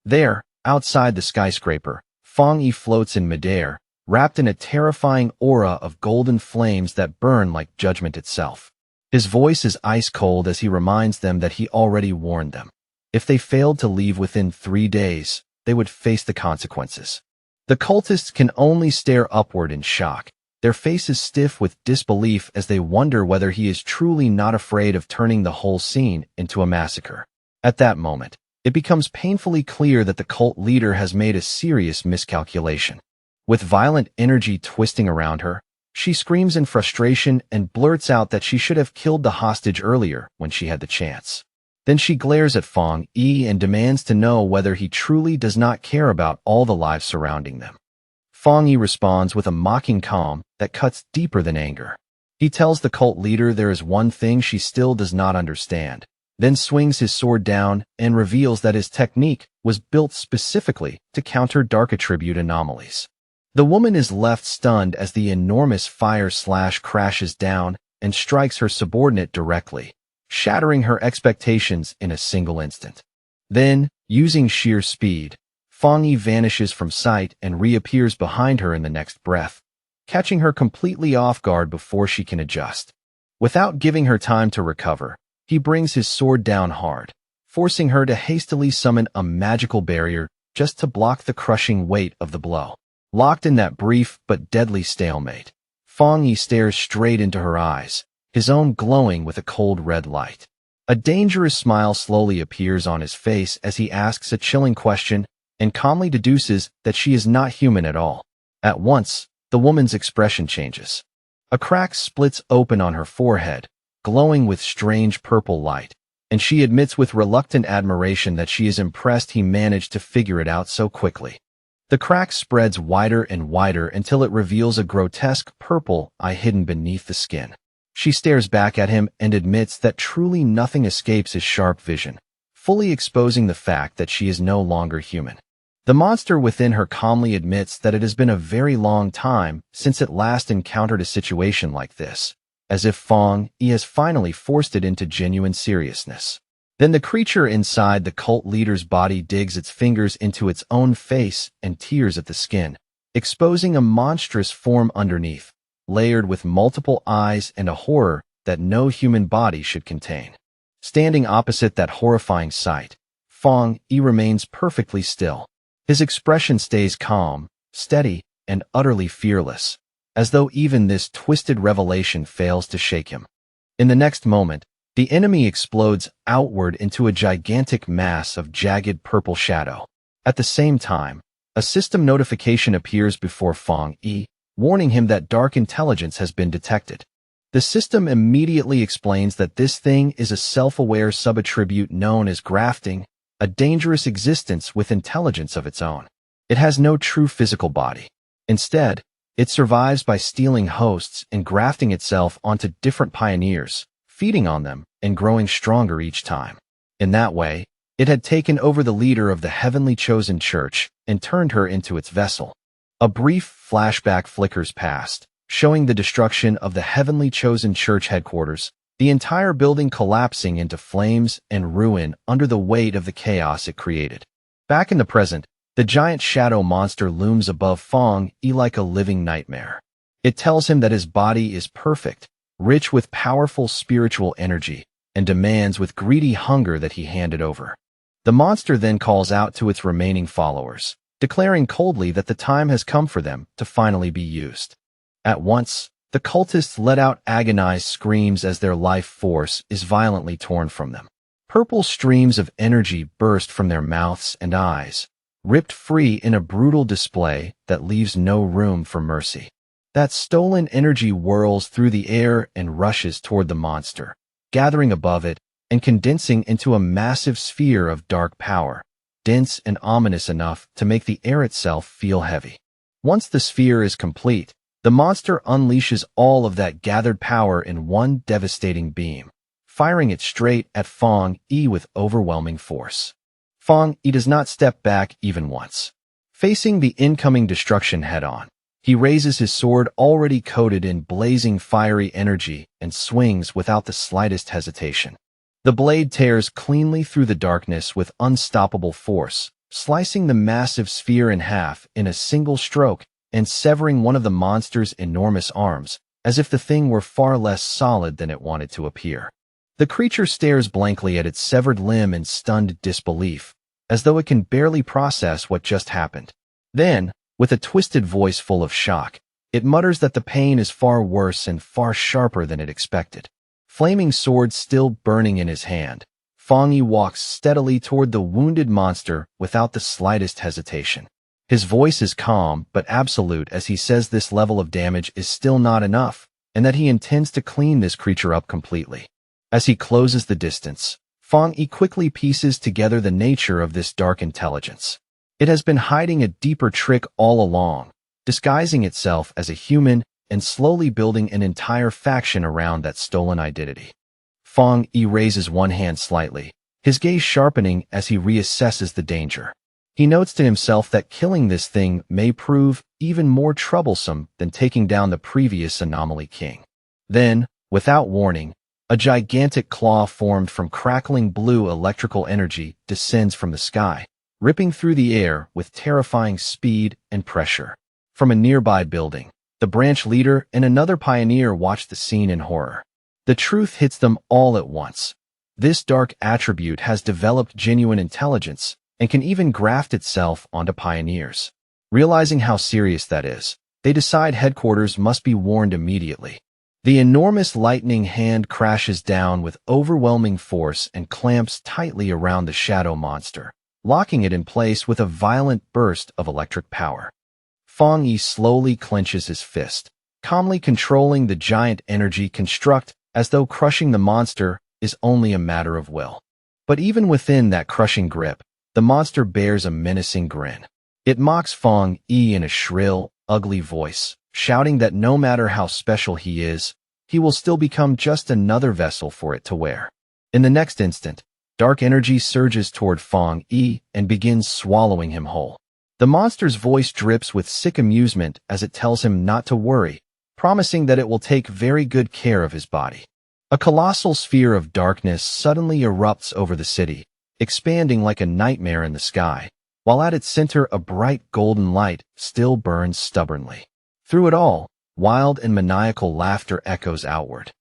There, outside the skyscraper, Fong Yi floats in midair, wrapped in a terrifying aura of golden flames that burn like judgment itself. His voice is ice-cold as he reminds them that he already warned them. If they failed to leave within 3 days, they would face the consequences. The cultists can only stare upward in shock, their faces stiff with disbelief as they wonder whether he is truly not afraid of turning the whole scene into a massacre. At that moment, it becomes painfully clear that the cult leader has made a serious miscalculation. With violent energy twisting around her, she screams in frustration and blurts out that she should have killed the hostage earlier when she had the chance. Then she glares at Fong Yi and demands to know whether he truly does not care about all the lives surrounding them. Fong Yi responds with a mocking calm that cuts deeper than anger. He tells the cult leader there is one thing she still does not understand, then swings his sword down and reveals that his technique was built specifically to counter dark attribute anomalies. The woman is left stunned as the enormous fire slash crashes down and strikes her subordinate directly, shattering her expectations in a single instant. Then, using sheer speed, Fong Yi vanishes from sight and reappears behind her in the next breath, catching her completely off guard before she can adjust. Without giving her time to recover, He brings his sword down hard, forcing her to hastily summon a magical barrier just to block the crushing weight of the blow. Locked in that brief but deadly stalemate, Fong Yi stares straight into her eyes, his own glowing with a cold red light. A dangerous smile slowly appears on his face as he asks a chilling question and calmly deduces that she is not human at all. At once, the woman's expression changes. A crack splits open on her forehead, glowing with strange purple light, and she admits with reluctant admiration that she is impressed he managed to figure it out so quickly. The crack spreads wider and wider until it reveals a grotesque purple eye hidden beneath the skin. She stares back at him and admits that truly nothing escapes his sharp vision, fully exposing the fact that she is no longer human. The monster within her calmly admits that it has been a very long time since it last encountered a situation like this, as if Fong Yi has finally forced it into genuine seriousness. Then the creature inside the cult leader's body digs its fingers into its own face and tears at the skin, exposing a monstrous form underneath, layered with multiple eyes and a horror that no human body should contain. Standing opposite that horrifying sight, Fong Yi remains perfectly still. His expression stays calm, steady, and utterly fearless, as though even this twisted revelation fails to shake him. In the next moment, the enemy explodes outward into a gigantic mass of jagged purple shadow. At the same time, a system notification appears before Fong Yi, warning him that dark intelligence has been detected. The system immediately explains that this thing is a self-aware subattribute known as grafting, a dangerous existence with intelligence of its own. It has no true physical body. Instead, it survives by stealing hosts and grafting itself onto different pioneers, feeding on them and growing stronger each time. In that way, it had taken over the leader of the heavenly chosen church and turned her into its vessel. A brief flashback flickers past, showing the destruction of the heavenly chosen church headquarters, the entire building collapsing into flames and ruin under the weight of the chaos it created. Back in the present, the giant shadow monster looms above Fong Yi like a living nightmare. It tells him that his body is perfect, rich with powerful spiritual energy, and demands with greedy hunger that he hand it over. The monster then calls out to its remaining followers, declaring coldly that the time has come for them to finally be used. At once, the cultists let out agonized screams as their life force is violently torn from them. Purple streams of energy burst from their mouths and eyes, ripped free in a brutal display that leaves no room for mercy. That stolen energy whirls through the air and rushes toward the monster, gathering above it and condensing into a massive sphere of dark power, dense and ominous enough to make the air itself feel heavy. Once the sphere is complete, the monster unleashes all of that gathered power in one devastating beam, firing it straight at Fong Yi with overwhelming force. Fong Yi does not step back even once. Facing the incoming destruction head-on, he raises his sword already coated in blazing fiery energy and swings without the slightest hesitation. The blade tears cleanly through the darkness with unstoppable force, slicing the massive sphere in half in a single stroke and severing one of the monster's enormous arms, as if the thing were far less solid than it wanted to appear. The creature stares blankly at its severed limb in stunned disbelief, as though it can barely process what just happened. Then, with a twisted voice full of shock, it mutters that the pain is far worse and far sharper than it expected. Flaming sword still burning in his hand, Fong Yi walks steadily toward the wounded monster without the slightest hesitation. His voice is calm but absolute as he says this level of damage is still not enough, and that he intends to clean this creature up completely. As he closes the distance, Fong Yi quickly pieces together the nature of this dark intelligence. It has been hiding a deeper trick all along, disguising itself as a human and slowly building an entire faction around that stolen identity. Fong Yi raises one hand slightly, his gaze sharpening as he reassesses the danger. He notes to himself that killing this thing may prove even more troublesome than taking down the previous anomaly king. Then, without warning, a gigantic claw formed from crackling blue electrical energy descends from the sky, ripping through the air with terrifying speed and pressure. From a nearby building, the branch leader and another pioneer watch the scene in horror. The truth hits them all at once. This dark attribute has developed genuine intelligence and can even graft itself onto pioneers. Realizing how serious that is, they decide headquarters must be warned immediately. The enormous lightning hand crashes down with overwhelming force and clamps tightly around the shadow monster, locking it in place with a violent burst of electric power. Fang Yi slowly clenches his fist, calmly controlling the giant energy construct as though crushing the monster is only a matter of will. But even within that crushing grip, the monster bears a menacing grin. It mocks Fang Yi in a shrill, ugly voice, shouting that no matter how special he is, he will still become just another vessel for it to wear. In the next instant, dark energy surges toward Fang Yi and begins swallowing him whole. The monster's voice drips with sick amusement as it tells him not to worry, promising that it will take very good care of his body. A colossal sphere of darkness suddenly erupts over the city, expanding like a nightmare in the sky, while at its center a bright golden light still burns stubbornly. Through it all, wild and maniacal laughter echoes outward.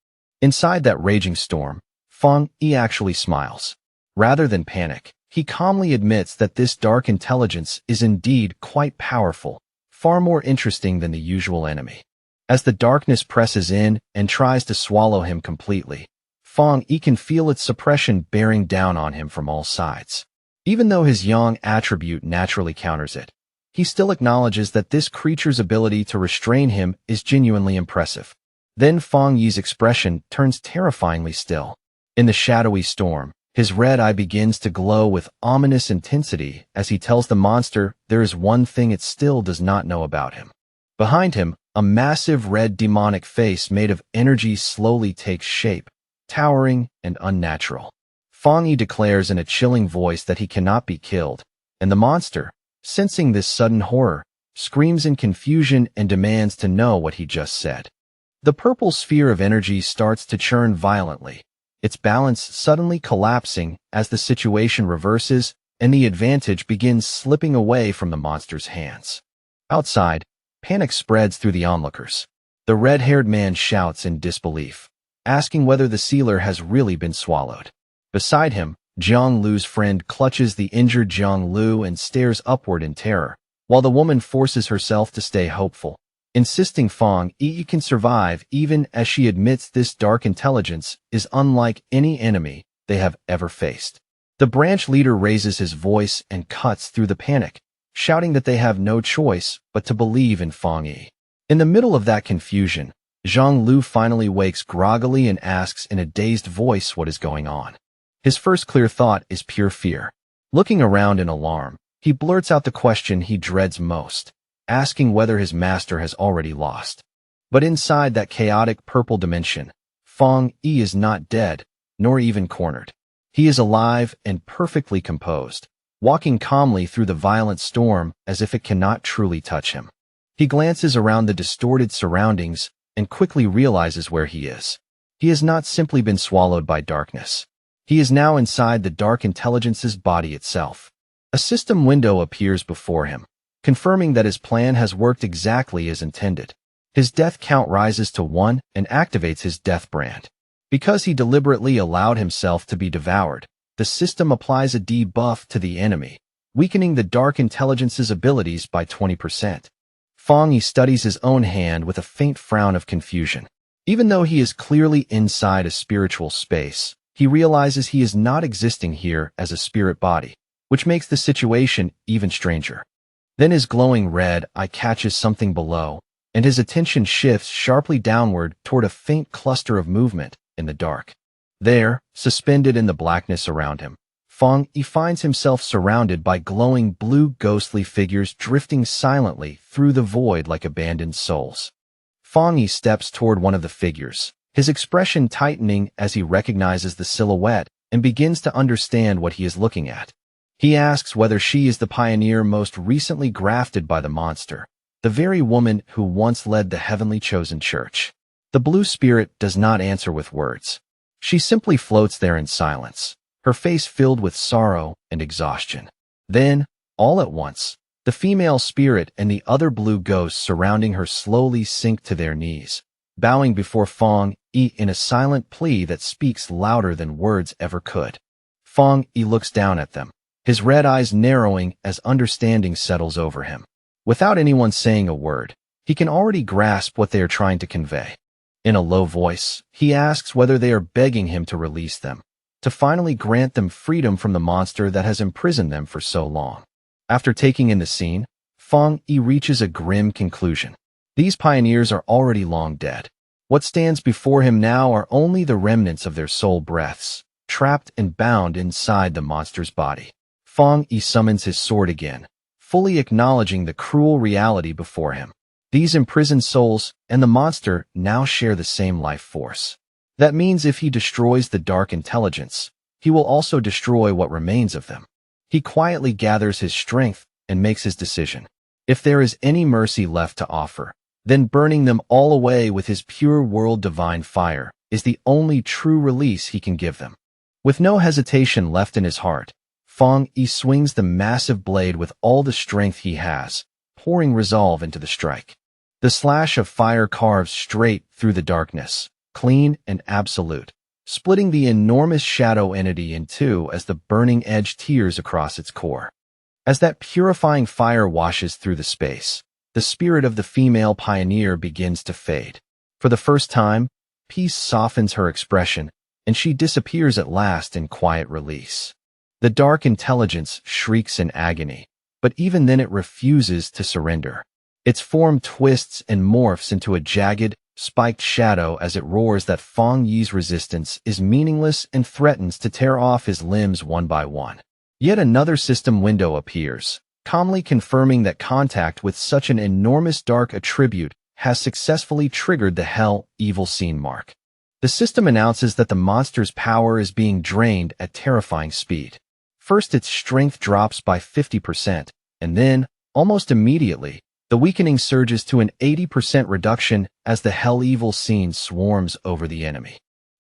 Inside that raging storm, Fang Yi actually smiles. Rather than panic, he calmly admits that this dark intelligence is indeed quite powerful, far more interesting than the usual enemy. As the darkness presses in and tries to swallow him completely, Fang Yi can feel its suppression bearing down on him from all sides. Even though his yang attribute naturally counters it, he still acknowledges that this creature's ability to restrain him is genuinely impressive. Then Fang Yi's expression turns terrifyingly still. In the shadowy storm, his red eye begins to glow with ominous intensity as he tells the monster there is one thing it still does not know about him. Behind him, a massive red demonic face made of energy slowly takes shape, towering and unnatural. Fang Yi declares in a chilling voice that he cannot be killed, and the monster, sensing this sudden horror, screams in confusion and demands to know what he just said. The purple sphere of energy starts to churn violently, its balance suddenly collapsing as the situation reverses and the advantage begins slipping away from the monster's hands. Outside, panic spreads through the onlookers. The red-haired man shouts in disbelief, asking whether the sealer has really been swallowed. Beside him, Jiang Lu's friend clutches the injured Jiang Lu and stares upward in terror, while the woman forces herself to stay hopeful, insisting Fang Yi can survive even as she admits this dark intelligence is unlike any enemy they have ever faced. The branch leader raises his voice and cuts through the panic, shouting that they have no choice but to believe in Fang Yi. In the middle of that confusion, Jiang Lu finally wakes groggily and asks in a dazed voice what is going on. His first clear thought is pure fear. Looking around in alarm, he blurts out the question he dreads most, asking whether his master has already lost. But inside that chaotic purple dimension, Fang Yi is not dead, nor even cornered. He is alive and perfectly composed, walking calmly through the violent storm as if it cannot truly touch him. He glances around the distorted surroundings and quickly realizes where he is. He has not simply been swallowed by darkness. He is now inside the dark intelligence's body itself. A system window appears before him, confirming that his plan has worked exactly as intended. His death count rises to 1 and activates his death brand. Because he deliberately allowed himself to be devoured, the system applies a debuff to the enemy, weakening the dark intelligence's abilities by 20%. Fang Yi studies his own hand with a faint frown of confusion. Even though he is clearly inside a spiritual space, he realizes he is not existing here as a spirit body, which makes the situation even stranger. Then his glowing red eye catches something below, and his attention shifts sharply downward toward a faint cluster of movement in the dark. There, suspended in the blackness around him, Fang Yi finds himself surrounded by glowing blue ghostly figures drifting silently through the void like abandoned souls. Fang Yi steps toward one of the figures, his expression tightening as he recognizes the silhouette and begins to understand what he is looking at. He asks whether she is the pioneer most recently grafted by the monster, the very woman who once led the heavenly chosen church. The blue spirit does not answer with words. She simply floats there in silence, her face filled with sorrow and exhaustion. Then, all at once, the female spirit and the other blue ghosts surrounding her slowly sink to their knees, bowing before Fang Yi in a silent plea that speaks louder than words ever could. Fang Yi looks down at them, his red eyes narrowing as understanding settles over him. Without anyone saying a word, he can already grasp what they are trying to convey. In a low voice, he asks whether they are begging him to release them, to finally grant them freedom from the monster that has imprisoned them for so long. After taking in the scene, Fang Yi reaches a grim conclusion. These pioneers are already long dead. What stands before him now are only the remnants of their soul breaths, trapped and bound inside the monster's body. Fang Yi summons his sword again, fully acknowledging the cruel reality before him. These imprisoned souls and the monster now share the same life force. That means if he destroys the dark intelligence, he will also destroy what remains of them. He quietly gathers his strength and makes his decision. If there is any mercy left to offer, then burning them all away with his pure world divine fire is the only true release he can give them. With no hesitation left in his heart, Fang Yi swings the massive blade with all the strength he has, pouring resolve into the strike. The slash of fire carves straight through the darkness, clean and absolute, splitting the enormous shadow entity in two as the burning edge tears across its core. As that purifying fire washes through the space, the spirit of the female pioneer begins to fade. For the first time, peace softens her expression, and she disappears at last in quiet release. The dark intelligence shrieks in agony, but even then it refuses to surrender. Its form twists and morphs into a jagged, spiked shadow as it roars that Fang Yi's resistance is meaningless and threatens to tear off his limbs one by one. Yet another system window appears, calmly confirming that contact with such an enormous dark attribute has successfully triggered the Hell Evil Scene mark. The system announces that the monster's power is being drained at terrifying speed. First, its strength drops by 50%, and then, almost immediately, the weakening surges to an 80% reduction as the Hell Evil Scene swarms over the enemy.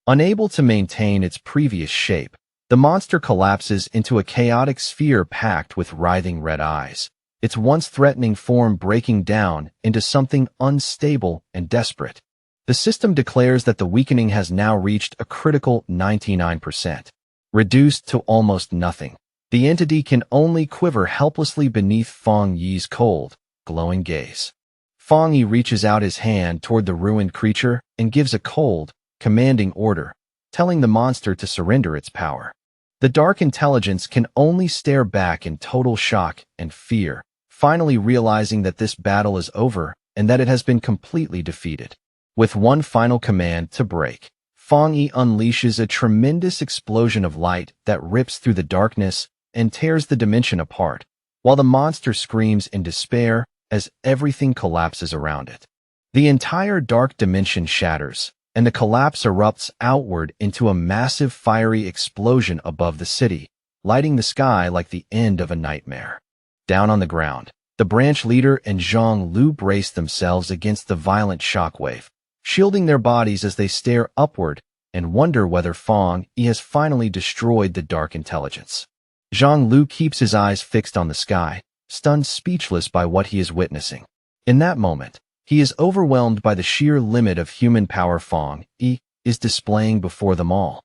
Unable to maintain its previous shape, the monster collapses into a chaotic sphere packed with writhing red eyes, its once threatening form breaking down into something unstable and desperate. The system declares that the weakening has now reached a critical 99%. Reduced to almost nothing, the entity can only quiver helplessly beneath Fang Yi's cold, glowing gaze. Fang Yi reaches out his hand toward the ruined creature and gives a cold, commanding order, telling the monster to surrender its power. The dark intelligence can only stare back in total shock and fear, finally realizing that this battle is over and that it has been completely defeated. With one final command to break, Fang Yi unleashes a tremendous explosion of light that rips through the darkness and tears the dimension apart, while the monster screams in despair as everything collapses around it. The entire dark dimension shatters, and the collapse erupts outward into a massive fiery explosion above the city, lighting the sky like the end of a nightmare. Down on the ground, the branch leader and Zhang Lu brace themselves against the violent shockwave, shielding their bodies as they stare upward and wonder whether Fang Yi has finally destroyed the dark intelligence. Zhang Lu keeps his eyes fixed on the sky, stunned speechless by what he is witnessing. In that moment, he is overwhelmed by the sheer limit of human power Fang Yi is displaying before them all.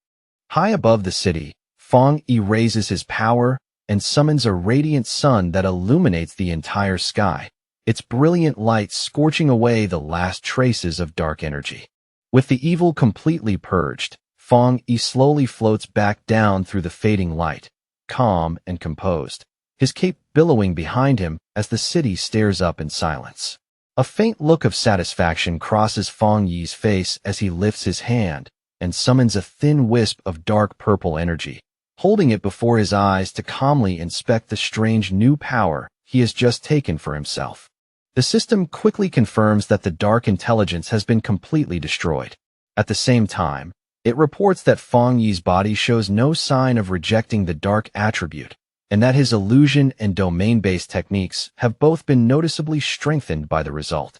High above the city, Fang Yi raises his power and summons a radiant sun that illuminates the entire sky, its brilliant light scorching away the last traces of dark energy. With the evil completely purged, Fang Yi slowly floats back down through the fading light, calm and composed, his cape billowing behind him as the city stares up in silence. A faint look of satisfaction crosses Fang Yi's face as he lifts his hand and summons a thin wisp of dark purple energy, holding it before his eyes to calmly inspect the strange new power he has just taken for himself. The system quickly confirms that the dark intelligence has been completely destroyed. At the same time, it reports that Fang Yi's body shows no sign of rejecting the dark attribute, and that his illusion and domain-based techniques have both been noticeably strengthened by the result.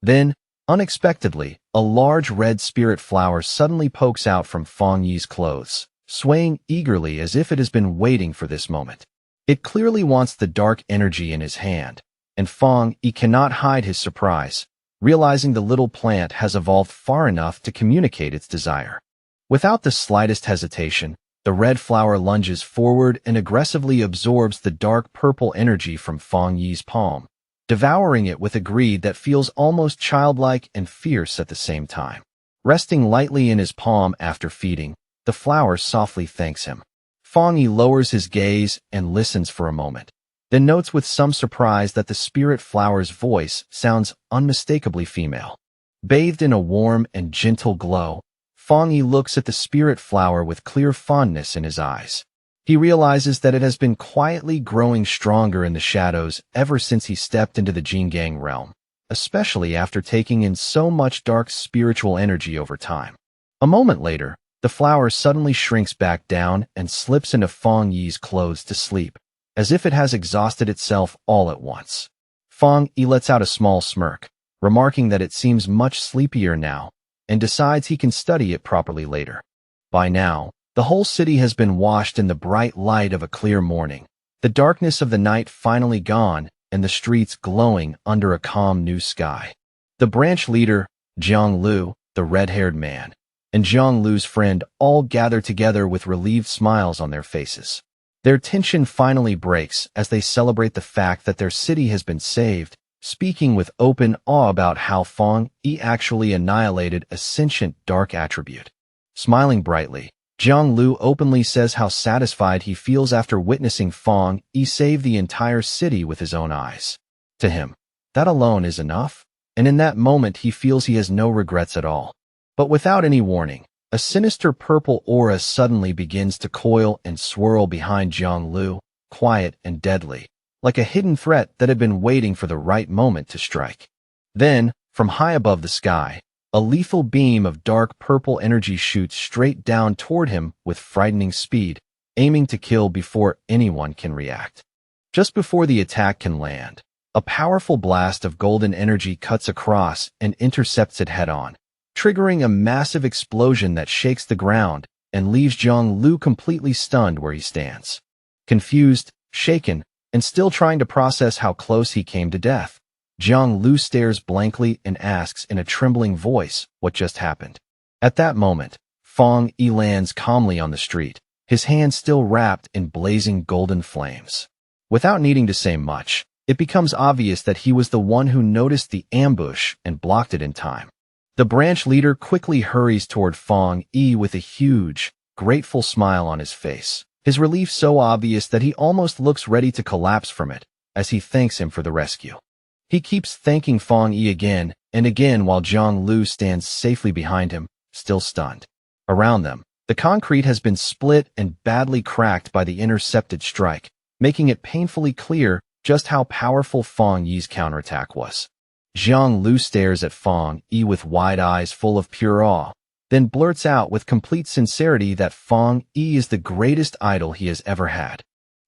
Then, unexpectedly, a large red spirit flower suddenly pokes out from Fang Yi's clothes, swaying eagerly as if it has been waiting for this moment. It clearly wants the dark energy in his hand, and Fang Yi cannot hide his surprise, realizing the little plant has evolved far enough to communicate its desire. Without the slightest hesitation, the red flower lunges forward and aggressively absorbs the dark purple energy from Fang Yi's palm, devouring it with a greed that feels almost childlike and fierce at the same time. Resting lightly in his palm after feeding, the flower softly thanks him. Fang Yi lowers his gaze and listens for a moment, then notes with some surprise that the spirit flower's voice sounds unmistakably female. Bathed in a warm and gentle glow, Fang Yi looks at the spirit flower with clear fondness in his eyes. He realizes that it has been quietly growing stronger in the shadows ever since he stepped into the Jingang realm, especially after taking in so much dark spiritual energy over time. A moment later, the flower suddenly shrinks back down and slips into Fang Yi's clothes to sleep, as if it has exhausted itself all at once. Fang Yi lets out a small smirk, remarking that it seems much sleepier now, and decides he can study it properly later. By now, the whole city has been washed in the bright light of a clear morning, the darkness of the night finally gone, and the streets glowing under a calm new sky. The branch leader, Jiang Lu, the red-haired man, and Jiang Lu's friend all gather together with relieved smiles on their faces. Their tension finally breaks as they celebrate the fact that their city has been saved, speaking with open awe about how Fang Yi actually annihilated a sentient dark attribute. Smiling brightly, Jiang Lu openly says how satisfied he feels after witnessing Fang Yi save the entire city with his own eyes. To him, that alone is enough, and in that moment he feels he has no regrets at all. But without any warning, a sinister purple aura suddenly begins to coil and swirl behind Jiang Lu, quiet and deadly, like a hidden threat that had been waiting for the right moment to strike. Then, from high above the sky, a lethal beam of dark purple energy shoots straight down toward him with frightening speed, aiming to kill before anyone can react. Just before the attack can land, a powerful blast of golden energy cuts across and intercepts it head-on, triggering a massive explosion that shakes the ground and leaves Jiang Lu completely stunned where he stands. Confused, shaken, and still trying to process how close he came to death, Jiang Lu stares blankly and asks in a trembling voice what just happened. At that moment, Fang Yi lands calmly on the street, his hand still wrapped in blazing golden flames. Without needing to say much, it becomes obvious that he was the one who noticed the ambush and blocked it in time. The branch leader quickly hurries toward Fang Yi with a huge, grateful smile on his face, his relief so obvious that he almost looks ready to collapse from it as he thanks him for the rescue. He keeps thanking Fang Yi again and again while Jiang Lu stands safely behind him, still stunned. Around them, the concrete has been split and badly cracked by the intercepted strike, making it painfully clear just how powerful Fang Yi's counterattack was. Jiang Lu stares at Fang Yi with wide eyes full of pure awe, then blurts out with complete sincerity that Fang Yi is the greatest idol he has ever had.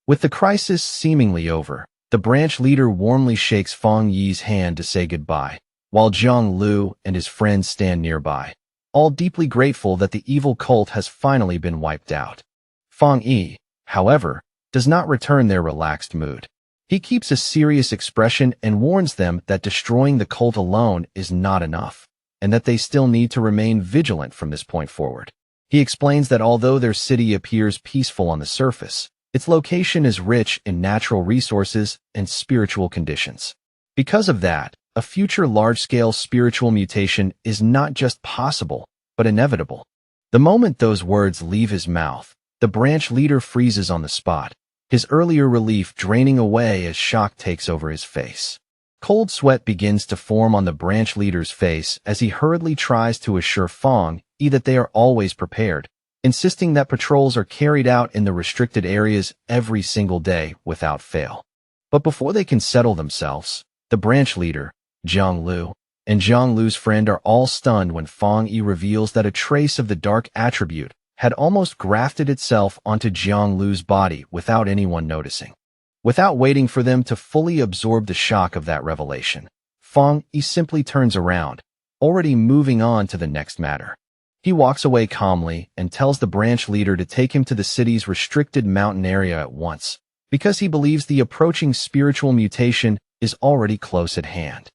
With the crisis seemingly over, the branch leader warmly shakes Fang Yi's hand to say goodbye, while Jiang Lu and his friends stand nearby, all deeply grateful that the evil cult has finally been wiped out. Fang Yi, however, does not return their relaxed mood. He keeps a serious expression and warns them that destroying the cult alone is not enough, and that they still need to remain vigilant from this point forward. He explains that although their city appears peaceful on the surface, its location is rich in natural resources and spiritual conditions. Because of that, a future large-scale spiritual mutation is not just possible, but inevitable. The moment those words leave his mouth, the branch leader freezes on the spot, his earlier relief draining away as shock takes over his face. Cold sweat begins to form on the branch leader's face as he hurriedly tries to assure Fang Yi that they are always prepared, insisting that patrols are carried out in the restricted areas every single day without fail. But before they can settle themselves, the branch leader, Jiang Lu, and Jiang Lu's friend are all stunned when Fang Yi reveals that a trace of the dark attribute had almost grafted itself onto Jiang Lu's body without anyone noticing. Without waiting for them to fully absorb the shock of that revelation, Fang Yi simply turns around, already moving on to the next matter. He walks away calmly and tells the branch leader to take him to the city's restricted mountain area at once, because he believes the approaching spiritual mutation is already close at hand.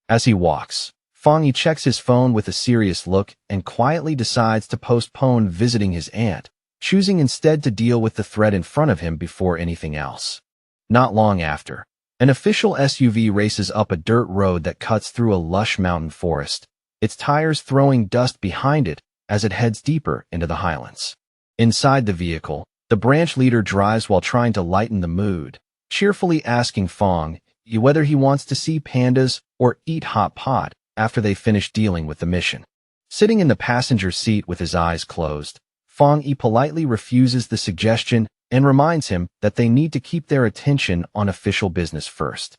As he walks, Fong Yi checks his phone with a serious look and quietly decides to postpone visiting his aunt, choosing instead to deal with the threat in front of him before anything else. Not long after, an official SUV races up a dirt road that cuts through a lush mountain forest, its tires throwing dust behind it as it heads deeper into the highlands. Inside the vehicle, the branch leader drives while trying to lighten the mood, cheerfully asking Fong Yi whether he wants to see pandas or eat hot pot after they finish dealing with the mission. Sitting in the passenger seat with his eyes closed, Fong Yi politely refuses the suggestion and reminds him that they need to keep their attention on official business first.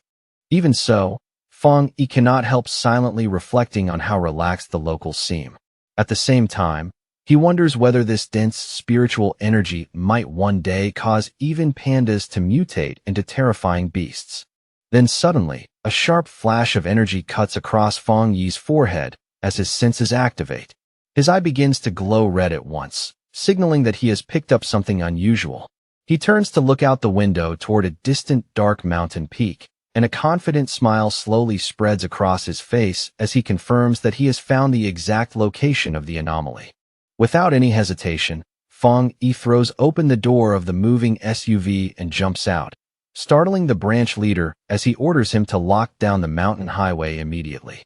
Even so, Fong Yi cannot help silently reflecting on how relaxed the locals seem. At the same time, he wonders whether this dense spiritual energy might one day cause even pandas to mutate into terrifying beasts. Then suddenly, a sharp flash of energy cuts across Fong Yi's forehead as his senses activate. His eye begins to glow red at once, signaling that he has picked up something unusual. He turns to look out the window toward a distant dark mountain peak, and a confident smile slowly spreads across his face as he confirms that he has found the exact location of the anomaly. Without any hesitation, Fong Yi throws open the door of the moving SUV and jumps out, startling the branch leader as he orders him to lock down the mountain highway immediately.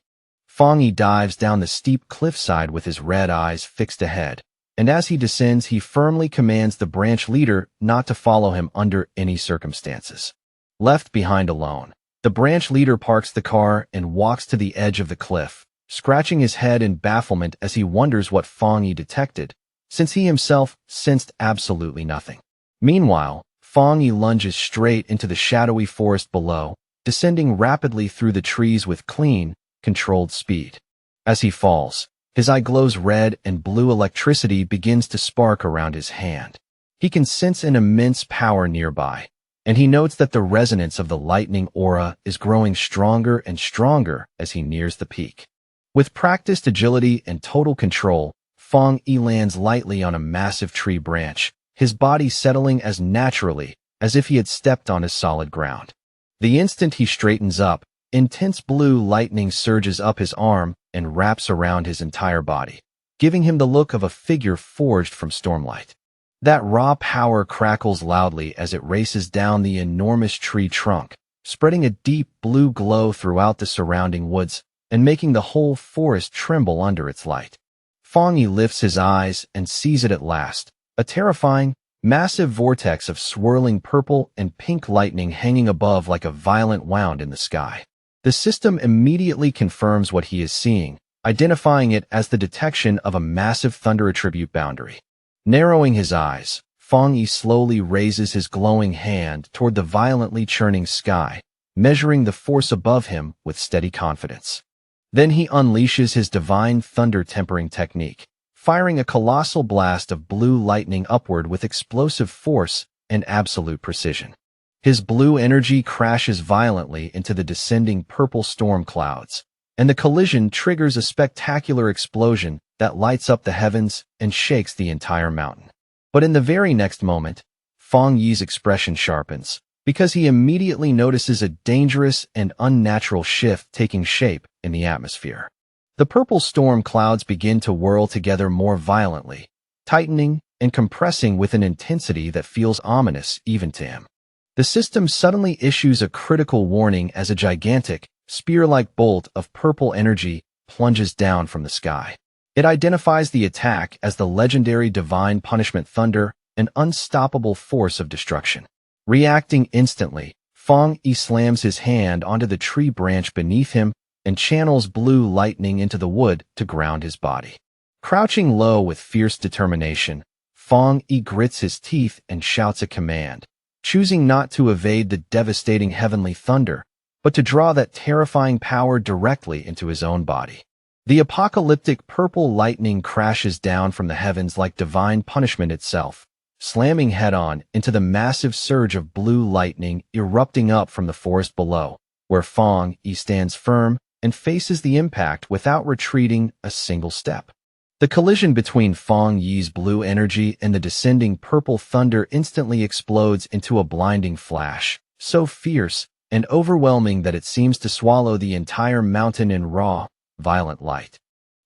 Fong Yi dives down the steep cliffside with his red eyes fixed ahead, and as he descends, he firmly commands the branch leader not to follow him under any circumstances. Left behind alone, the branch leader parks the car and walks to the edge of the cliff, scratching his head in bafflement as he wonders what Fong Yi detected, since he himself sensed absolutely nothing. Meanwhile, Fong Yi lunges straight into the shadowy forest below, descending rapidly through the trees with clean, controlled speed. As he falls, his eye glows red and blue electricity begins to spark around his hand. He can sense an immense power nearby, and he notes that the resonance of the lightning aura is growing stronger and stronger as he nears the peak. With practiced agility and total control, Fong Yi lands lightly on a massive tree branch, his body settling as naturally as if he had stepped on his solid ground. The instant he straightens up, intense blue lightning surges up his arm and wraps around his entire body, giving him the look of a figure forged from stormlight. That raw power crackles loudly as it races down the enormous tree trunk, spreading a deep blue glow throughout the surrounding woods and making the whole forest tremble under its light. Fong Yi lifts his eyes and sees it at last, a terrifying, massive vortex of swirling purple and pink lightning hanging above like a violent wound in the sky. The system immediately confirms what he is seeing, identifying it as the detection of a massive thunder attribute boundary. Narrowing his eyes, Fong Yi slowly raises his glowing hand toward the violently churning sky, measuring the force above him with steady confidence. Then he unleashes his divine thunder tempering technique, firing a colossal blast of blue lightning upward with explosive force and absolute precision. His blue energy crashes violently into the descending purple storm clouds, and the collision triggers a spectacular explosion that lights up the heavens and shakes the entire mountain. But in the very next moment, Fong Yi's expression sharpens, because he immediately notices a dangerous and unnatural shift taking shape in the atmosphere. The purple storm clouds begin to whirl together more violently, tightening and compressing with an intensity that feels ominous even to him. The system suddenly issues a critical warning as a gigantic, spear-like bolt of purple energy plunges down from the sky. It identifies the attack as the legendary divine punishment thunder, an unstoppable force of destruction. Reacting instantly, Fong Yi slams his hand onto the tree branch beneath him and channels blue lightning into the wood to ground his body. Crouching low with fierce determination, Fong Yi grits his teeth and shouts a command, choosing not to evade the devastating heavenly thunder, but to draw that terrifying power directly into his own body. The apocalyptic purple lightning crashes down from the heavens like divine punishment itself, slamming head-on into the massive surge of blue lightning erupting up from the forest below, where Fong Yi stands firm and faces the impact without retreating a single step. The collision between Fong Yi's blue energy and the descending purple thunder instantly explodes into a blinding flash, so fierce and overwhelming that it seems to swallow the entire mountain in raw, violent light.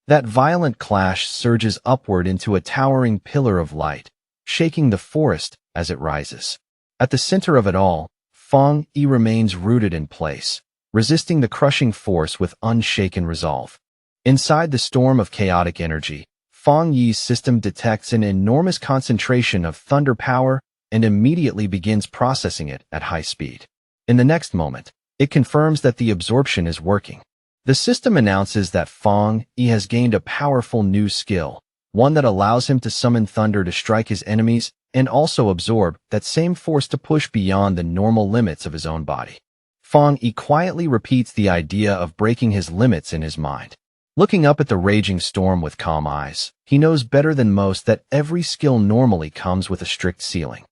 That violent clash surges upward into a towering pillar of light, shaking the forest as it rises. At the center of it all, Fang Yi remains rooted in place, resisting the crushing force with unshaken resolve. Inside the storm of chaotic energy, Fang Yi's system detects an enormous concentration of thunder power and immediately begins processing it at high speed. In the next moment, it confirms that the absorption is working. The system announces that Fang Yi has gained a powerful new skill, one that allows him to summon thunder to strike his enemies and also absorb that same force to push beyond the normal limits of his own body. Fang Yi quietly repeats the idea of breaking his limits in his mind. Looking up at the raging storm with calm eyes, he knows better than most that every skill normally comes with a strict ceiling.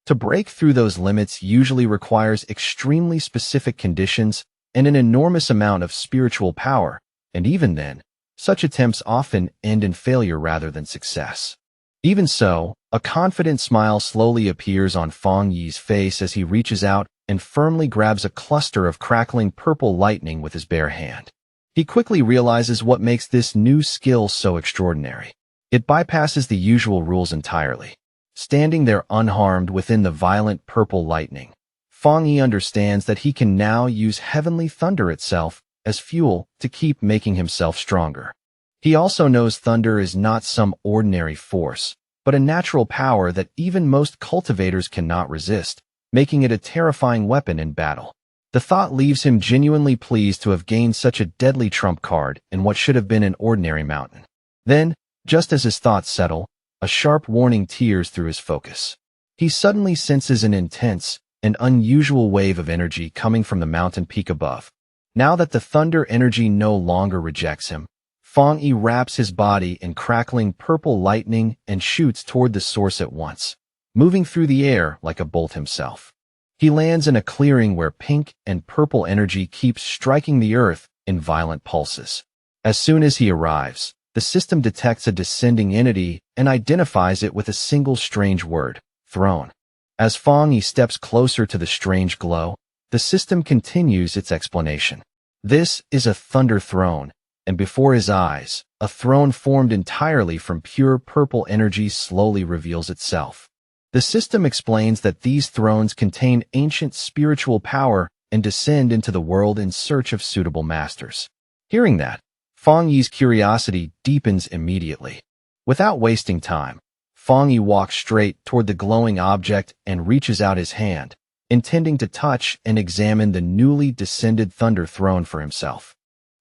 To break through those limits usually requires extremely specific conditions and an enormous amount of spiritual power, and even then, such attempts often end in failure rather than success. Even so, a confident smile slowly appears on Fang Yi's face as he reaches out and firmly grabs a cluster of crackling purple lightning with his bare hand. He quickly realizes what makes this new skill so extraordinary. It bypasses the usual rules entirely. Standing there unharmed within the violent purple lightning, Fang Yi understands that he can now use heavenly thunder itself as fuel to keep making himself stronger. He also knows thunder is not some ordinary force, but a natural power that even most cultivators cannot resist, making it a terrifying weapon in battle. The thought leaves him genuinely pleased to have gained such a deadly trump card in what should have been an ordinary mountain. Then, just as his thoughts settle, a sharp warning tears through his focus. He suddenly senses an intense and unusual wave of energy coming from the mountain peak above. Now that the thunder energy no longer rejects him, Fang Yi wraps his body in crackling purple lightning and shoots toward the source at once, moving through the air like a bolt himself. He lands in a clearing where pink and purple energy keeps striking the earth in violent pulses. As soon as he arrives, the system detects a descending entity and identifies it with a single strange word, throne. As Fang Yi steps closer to the strange glow, the system continues its explanation. This is a thunder throne, and before his eyes, a throne formed entirely from pure purple energy slowly reveals itself. The system explains that these thrones contain ancient spiritual power and descend into the world in search of suitable masters. Hearing that, Fang Yi's curiosity deepens immediately. Without wasting time, Fang Yi walks straight toward the glowing object and reaches out his hand, intending to touch and examine the newly descended thunder throne for himself.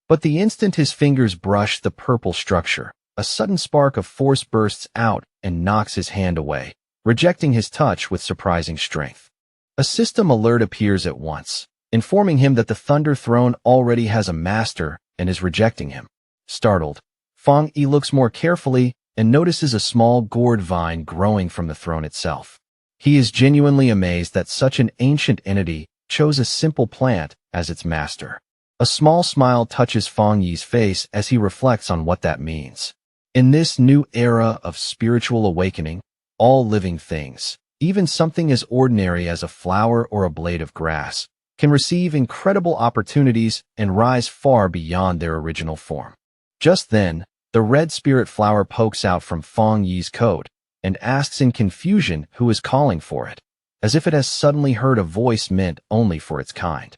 But the instant his fingers brush the purple structure, a sudden spark of force bursts out and knocks his hand away, rejecting his touch with surprising strength. A system alert appears at once, informing him that the thunder throne already has a master and is rejecting him. Startled, Fang Yi looks more carefully and notices a small gourd vine growing from the throne itself. He is genuinely amazed that such an ancient entity chose a simple plant as its master. A small smile touches Fang Yi's face as he reflects on what that means. In this new era of spiritual awakening, all living things, even something as ordinary as a flower or a blade of grass, can receive incredible opportunities and rise far beyond their original form. Just then, the red spirit flower pokes out from Fang Yi's coat and asks in confusion who is calling for it, as if it has suddenly heard a voice meant only for its kind.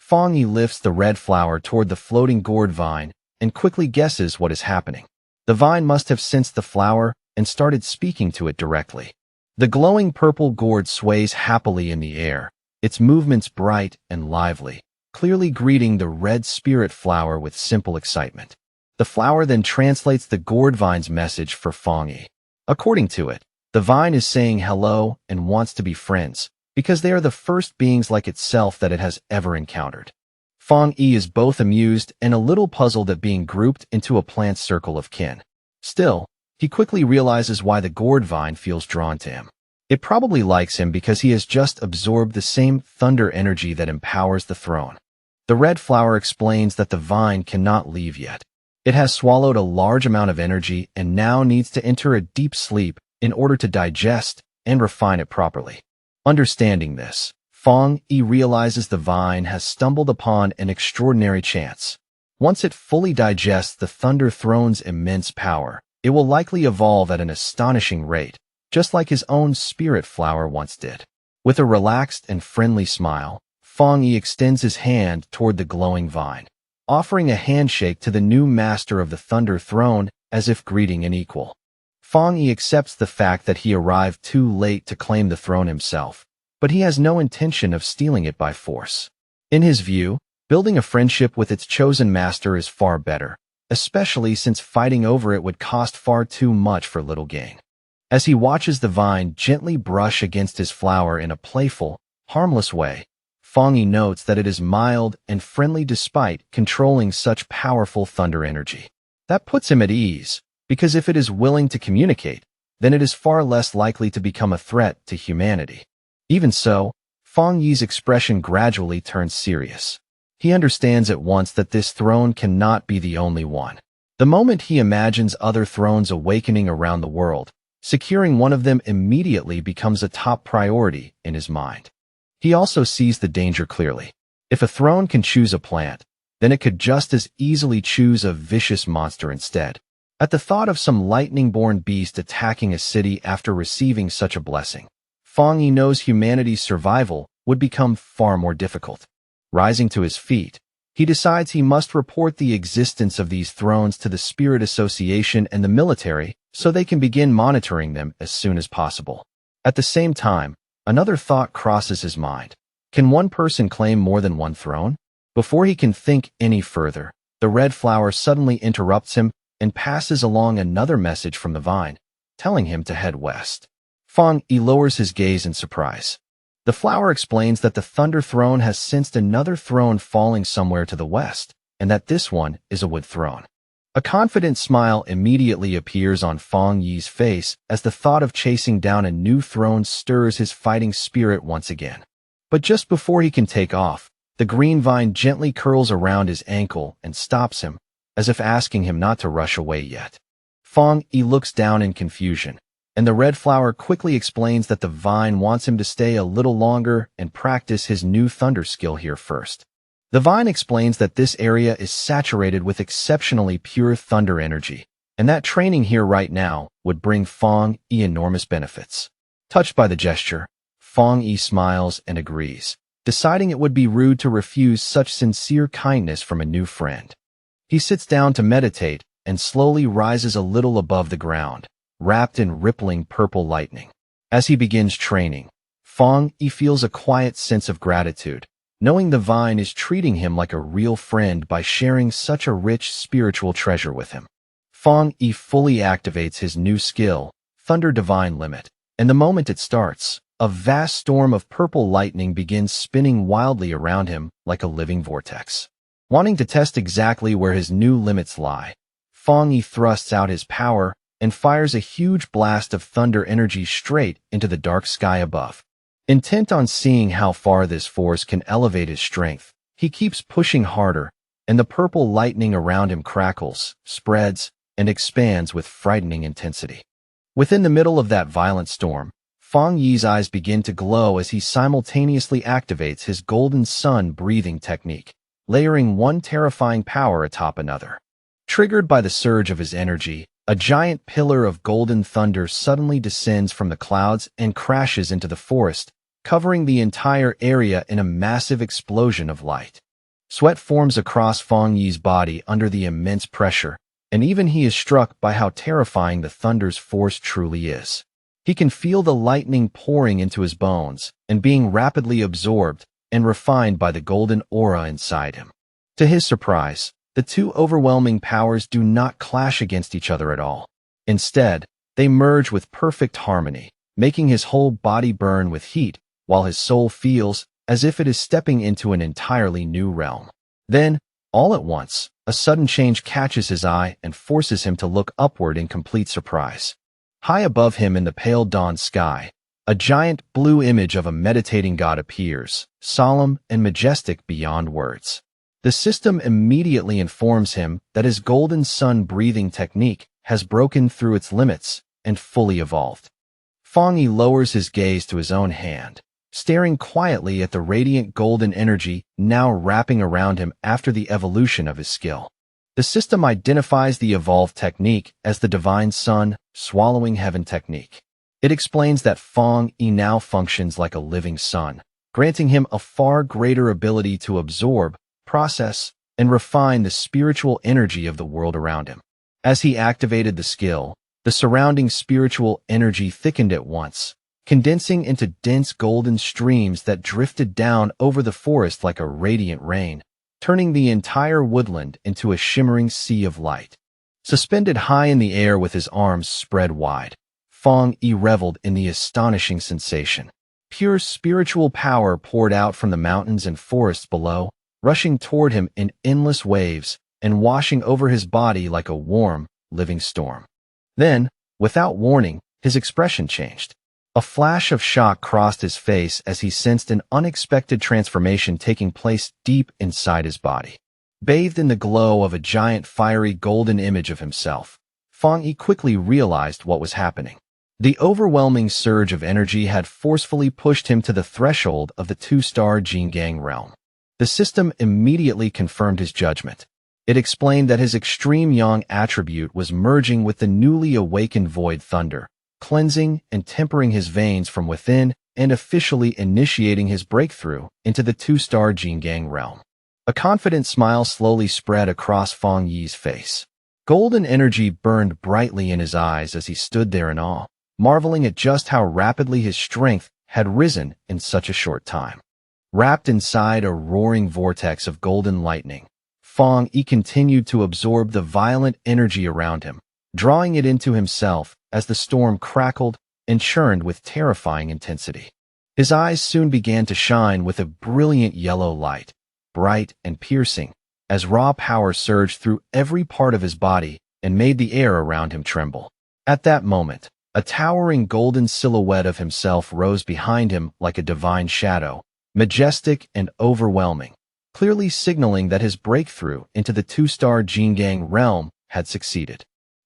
Fang Yi lifts the red flower toward the floating gourd vine and quickly guesses what is happening. The vine must have sensed the flower and started speaking to it directly. The glowing purple gourd sways happily in the air, its movements bright and lively, clearly greeting the red spirit flower with simple excitement. The flower then translates the gourd vine's message for Fang Yi. According to it, the vine is saying hello and wants to be friends, because they are the first beings like itself that it has ever encountered. Fang Yi is both amused and a little puzzled at being grouped into a plant circle of kin. Still, he quickly realizes why the gourd vine feels drawn to him. It probably likes him because he has just absorbed the same thunder energy that empowers the throne. The red flower explains that the vine cannot leave yet. It has swallowed a large amount of energy and now needs to enter a deep sleep in order to digest and refine it properly. Understanding this, Fang Yi realizes the vine has stumbled upon an extraordinary chance. Once it fully digests the Thunder Throne's immense power, it will likely evolve at an astonishing rate, just like his own spirit flower once did. With a relaxed and friendly smile, Fang Yi extends his hand toward the glowing vine, offering a handshake to the new master of the Thunder Throne as if greeting an equal. Fang Yi accepts the fact that he arrived too late to claim the throne himself, but he has no intention of stealing it by force. In his view, building a friendship with its chosen master is far better, especially since fighting over it would cost far too much for little gain. As he watches the vine gently brush against his flower in a playful, harmless way, Fang Yi notes that it is mild and friendly despite controlling such powerful thunder energy. That puts him at ease, because if it is willing to communicate, then it is far less likely to become a threat to humanity. Even so, Fang Yi's expression gradually turns serious. He understands at once that this throne cannot be the only one. The moment he imagines other thrones awakening around the world, securing one of them immediately becomes a top priority in his mind. He also sees the danger clearly. If a throne can choose a plant, then it could just as easily choose a vicious monster instead. At the thought of some lightning-born beast attacking a city after receiving such a blessing, Fang Yi knows humanity's survival would become far more difficult. Rising to his feet, he decides he must report the existence of these thrones to the Spirit Association and the military so they can begin monitoring them as soon as possible. At the same time, another thought crosses his mind. Can one person claim more than one throne? Before he can think any further, the red flower suddenly interrupts him and passes along another message from the vine, telling him to head west. Fang Yi lowers his gaze in surprise. The flower explains that the Thunder Throne has sensed another throne falling somewhere to the west, and that this one is a wood throne. A confident smile immediately appears on Fang Yi's face as the thought of chasing down a new throne stirs his fighting spirit once again. But just before he can take off, the green vine gently curls around his ankle and stops him, as if asking him not to rush away yet. Fang Yi looks down in confusion, and the red flower quickly explains that the vine wants him to stay a little longer and practice his new thunder skill here first. The vine explains that this area is saturated with exceptionally pure thunder energy, and that training here right now would bring Fang Yi enormous benefits. Touched by the gesture, Fang Yi smiles and agrees, deciding it would be rude to refuse such sincere kindness from a new friend. He sits down to meditate and slowly rises a little above the ground, wrapped in rippling purple lightning. As he begins training, Fang Yi feels a quiet sense of gratitude, knowing the vine is treating him like a real friend by sharing such a rich spiritual treasure with him. Fang Yi fully activates his new skill, Thunder Divine Limit, and the moment it starts, a vast storm of purple lightning begins spinning wildly around him like a living vortex. Wanting to test exactly where his new limits lie, Fang Yi thrusts out his power and fires a huge blast of thunder energy straight into the dark sky above. Intent on seeing how far this force can elevate his strength, he keeps pushing harder, and the purple lightning around him crackles, spreads, and expands with frightening intensity. Within the middle of that violent storm, Fang Yi's eyes begin to glow as he simultaneously activates his golden sun breathing technique, layering one terrifying power atop another. Triggered by the surge of his energy, a giant pillar of golden thunder suddenly descends from the clouds and crashes into the forest, covering the entire area in a massive explosion of light. Sweat forms across Fang Yi's body under the immense pressure, and even he is struck by how terrifying the thunder's force truly is. He can feel the lightning pouring into his bones and being rapidly absorbed and refined by the golden aura inside him. To his surprise, the two overwhelming powers do not clash against each other at all. Instead, they merge with perfect harmony, making his whole body burn with heat, while his soul feels as if it is stepping into an entirely new realm. Then, all at once, a sudden change catches his eye and forces him to look upward in complete surprise. High above him in the pale dawn sky, a giant blue image of a meditating god appears, solemn and majestic beyond words. The system immediately informs him that his golden sun breathing technique has broken through its limits and fully evolved. Fang Yi lowers his gaze to his own hand, staring quietly at the radiant golden energy now wrapping around him after the evolution of his skill. The system identifies the evolved technique as the Divine Sun Swallowing Heaven technique. It explains that Fong Yi now functions like a living sun, granting him a far greater ability to absorb, process, and refine the spiritual energy of the world around him. As he activated the skill, the surrounding spiritual energy thickened at once, condensing into dense golden streams that drifted down over the forest like a radiant rain, turning the entire woodland into a shimmering sea of light. Suspended high in the air with his arms spread wide, Fong Yi reveled in the astonishing sensation. Pure spiritual power poured out from the mountains and forests below, rushing toward him in endless waves and washing over his body like a warm, living storm. Then, without warning, his expression changed. A flash of shock crossed his face as he sensed an unexpected transformation taking place deep inside his body. Bathed in the glow of a giant fiery golden image of himself, Fong Yi quickly realized what was happening. The overwhelming surge of energy had forcefully pushed him to the threshold of the two-star Jingang realm. The system immediately confirmed his judgment. It explained that his extreme yang attribute was merging with the newly awakened void thunder, cleansing and tempering his veins from within and officially initiating his breakthrough into the two-star Jingang realm. A confident smile slowly spread across Fong Yi's face. Golden energy burned brightly in his eyes as he stood there in awe, marveling at just how rapidly his strength had risen in such a short time. Wrapped inside a roaring vortex of golden lightning, Fong Yi continued to absorb the violent energy around him, drawing it into himself as the storm crackled and churned with terrifying intensity. His eyes soon began to shine with a brilliant yellow light, bright and piercing, as raw power surged through every part of his body and made the air around him tremble. At that moment, a towering golden silhouette of himself rose behind him like a divine shadow, majestic and overwhelming, clearly signaling that his breakthrough into the two-star Jingang realm had succeeded.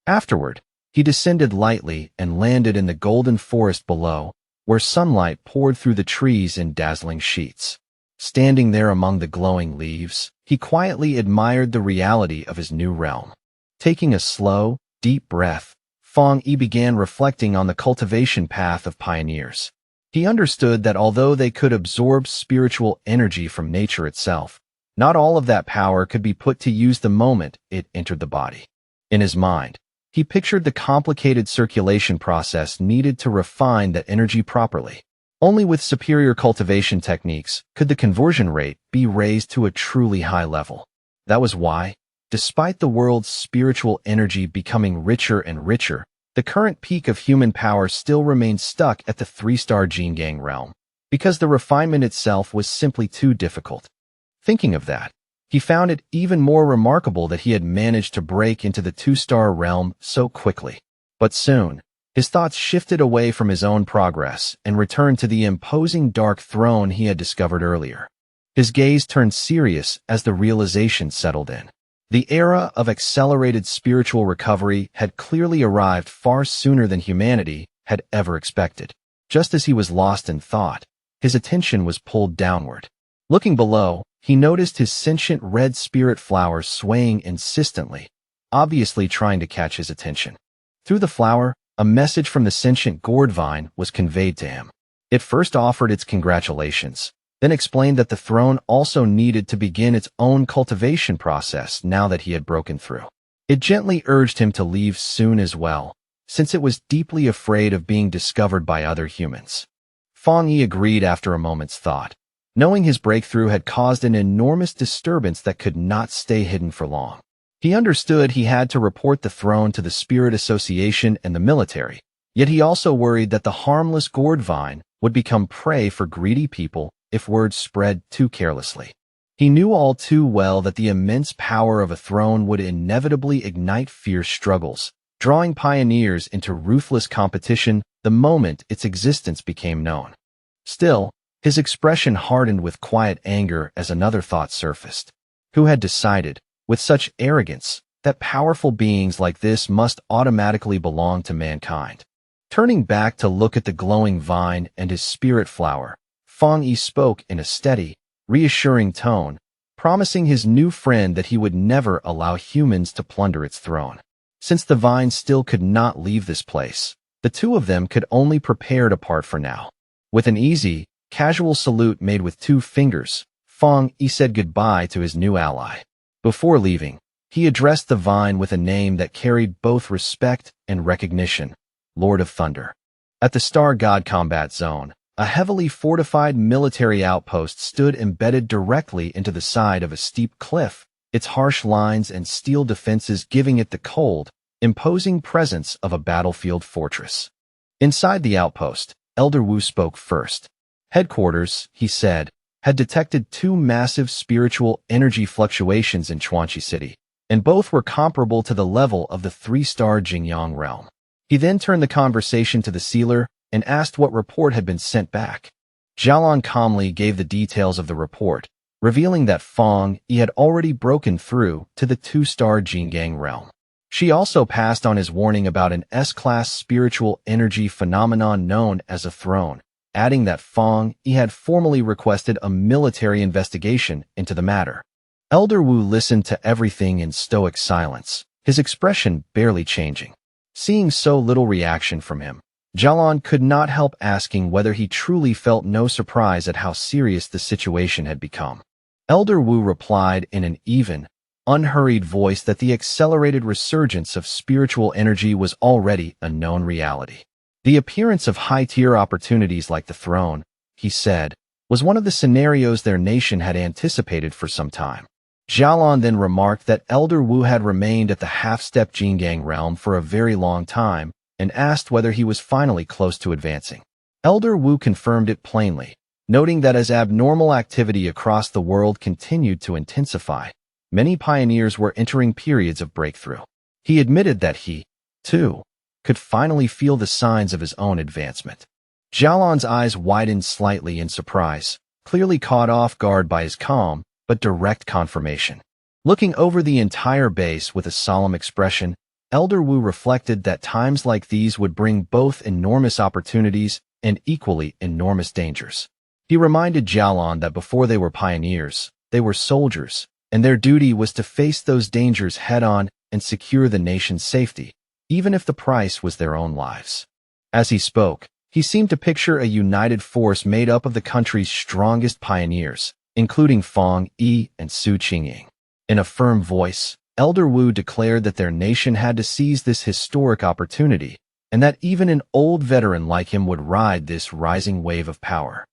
Afterward, he descended lightly and landed in the golden forest below, where sunlight poured through the trees in dazzling sheets. Standing there among the glowing leaves, he quietly admired the reality of his new realm. Taking a slow, deep breath, Fong Yi began reflecting on the cultivation path of pioneers. He understood that although they could absorb spiritual energy from nature itself, not all of that power could be put to use the moment it entered the body. In his mind, he pictured the complicated circulation process needed to refine that energy properly. Only with superior cultivation techniques could the conversion rate be raised to a truly high level. That was why, despite the world's spiritual energy becoming richer and richer, the current peak of human power still remained stuck at the three-star Jingang realm, because the refinement itself was simply too difficult. Thinking of that, he found it even more remarkable that he had managed to break into the two-star realm so quickly. But soon, his thoughts shifted away from his own progress and returned to the imposing dark throne he had discovered earlier. His gaze turned serious as the realization settled in. The era of accelerated spiritual recovery had clearly arrived far sooner than humanity had ever expected. Just as he was lost in thought, his attention was pulled downward. Looking below, he noticed his sentient red spirit flower swaying insistently, obviously trying to catch his attention. Through the flower, a message from the sentient gourd vine was conveyed to him. It first offered its congratulations, then explained that the throne also needed to begin its own cultivation process now that he had broken through. It gently urged him to leave soon as well, since it was deeply afraid of being discovered by other humans. Fong Yi agreed after a moment's thought, knowing his breakthrough had caused an enormous disturbance that could not stay hidden for long. He understood he had to report the throne to the Spirit Association and the military, yet he also worried that the harmless gourd vine would become prey for greedy people if word spread too carelessly. He knew all too well that the immense power of a throne would inevitably ignite fierce struggles, drawing pioneers into ruthless competition the moment its existence became known. Still, his expression hardened with quiet anger as another thought surfaced. Who had decided, with such arrogance, that powerful beings like this must automatically belong to mankind? Turning back to look at the glowing vine and his spirit flower, Fang Yi spoke in a steady, reassuring tone, promising his new friend that he would never allow humans to plunder its throne. Since the vine still could not leave this place, the two of them could only prepare to part for now. With an easy, casual salute made with 2 fingers, Fang Yi said goodbye to his new ally. Before leaving, he addressed the vine with a name that carried both respect and recognition, Lord of Thunder. At the Star God Combat Zone, a heavily fortified military outpost stood embedded directly into the side of a steep cliff, its harsh lines and steel defenses giving it the cold, imposing presence of a battlefield fortress. Inside the outpost, Elder Wu spoke first. Headquarters, he said, had detected 2 massive spiritual energy fluctuations in Chuanqi City, and both were comparable to the level of the 3-star Jingyang realm. He then turned the conversation to the sealer and asked what report had been sent back. Jialan calmly gave the details of the report, revealing that Fang Yi had already broken through to the 2-star Jingyang realm. She also passed on his warning about an S-class spiritual energy phenomenon known as a throne, adding that Fang Yi had formally requested a military investigation into the matter. Elder Wu listened to everything in stoic silence, his expression barely changing. Seeing so little reaction from him, Jialan could not help asking whether he truly felt no surprise at how serious the situation had become. Elder Wu replied in an even, unhurried voice that the accelerated resurgence of spiritual energy was already a known reality. The appearance of high-tier opportunities like the throne, he said, was one of the scenarios their nation had anticipated for some time. Jialan then remarked that Elder Wu had remained at the half-step Jingyang realm for a very long time and asked whether he was finally close to advancing. Elder Wu confirmed it plainly, noting that as abnormal activity across the world continued to intensify, many pioneers were entering periods of breakthrough. He admitted that he, too, could finally feel the signs of his own advancement. Jialan's eyes widened slightly in surprise, clearly caught off guard by his calm but direct confirmation. Looking over the entire base with a solemn expression, Elder Wu reflected that times like these would bring both enormous opportunities and equally enormous dangers. He reminded Jialan that before they were pioneers, they were soldiers, and their duty was to face those dangers head-on and secure the nation's safety, even if the price was their own lives. As he spoke, he seemed to picture a united force made up of the country's strongest pioneers, including Fang Yi and Su Qingying. In a firm voice, Elder Wu declared that their nation had to seize this historic opportunity, and that even an old veteran like him would ride this rising wave of power.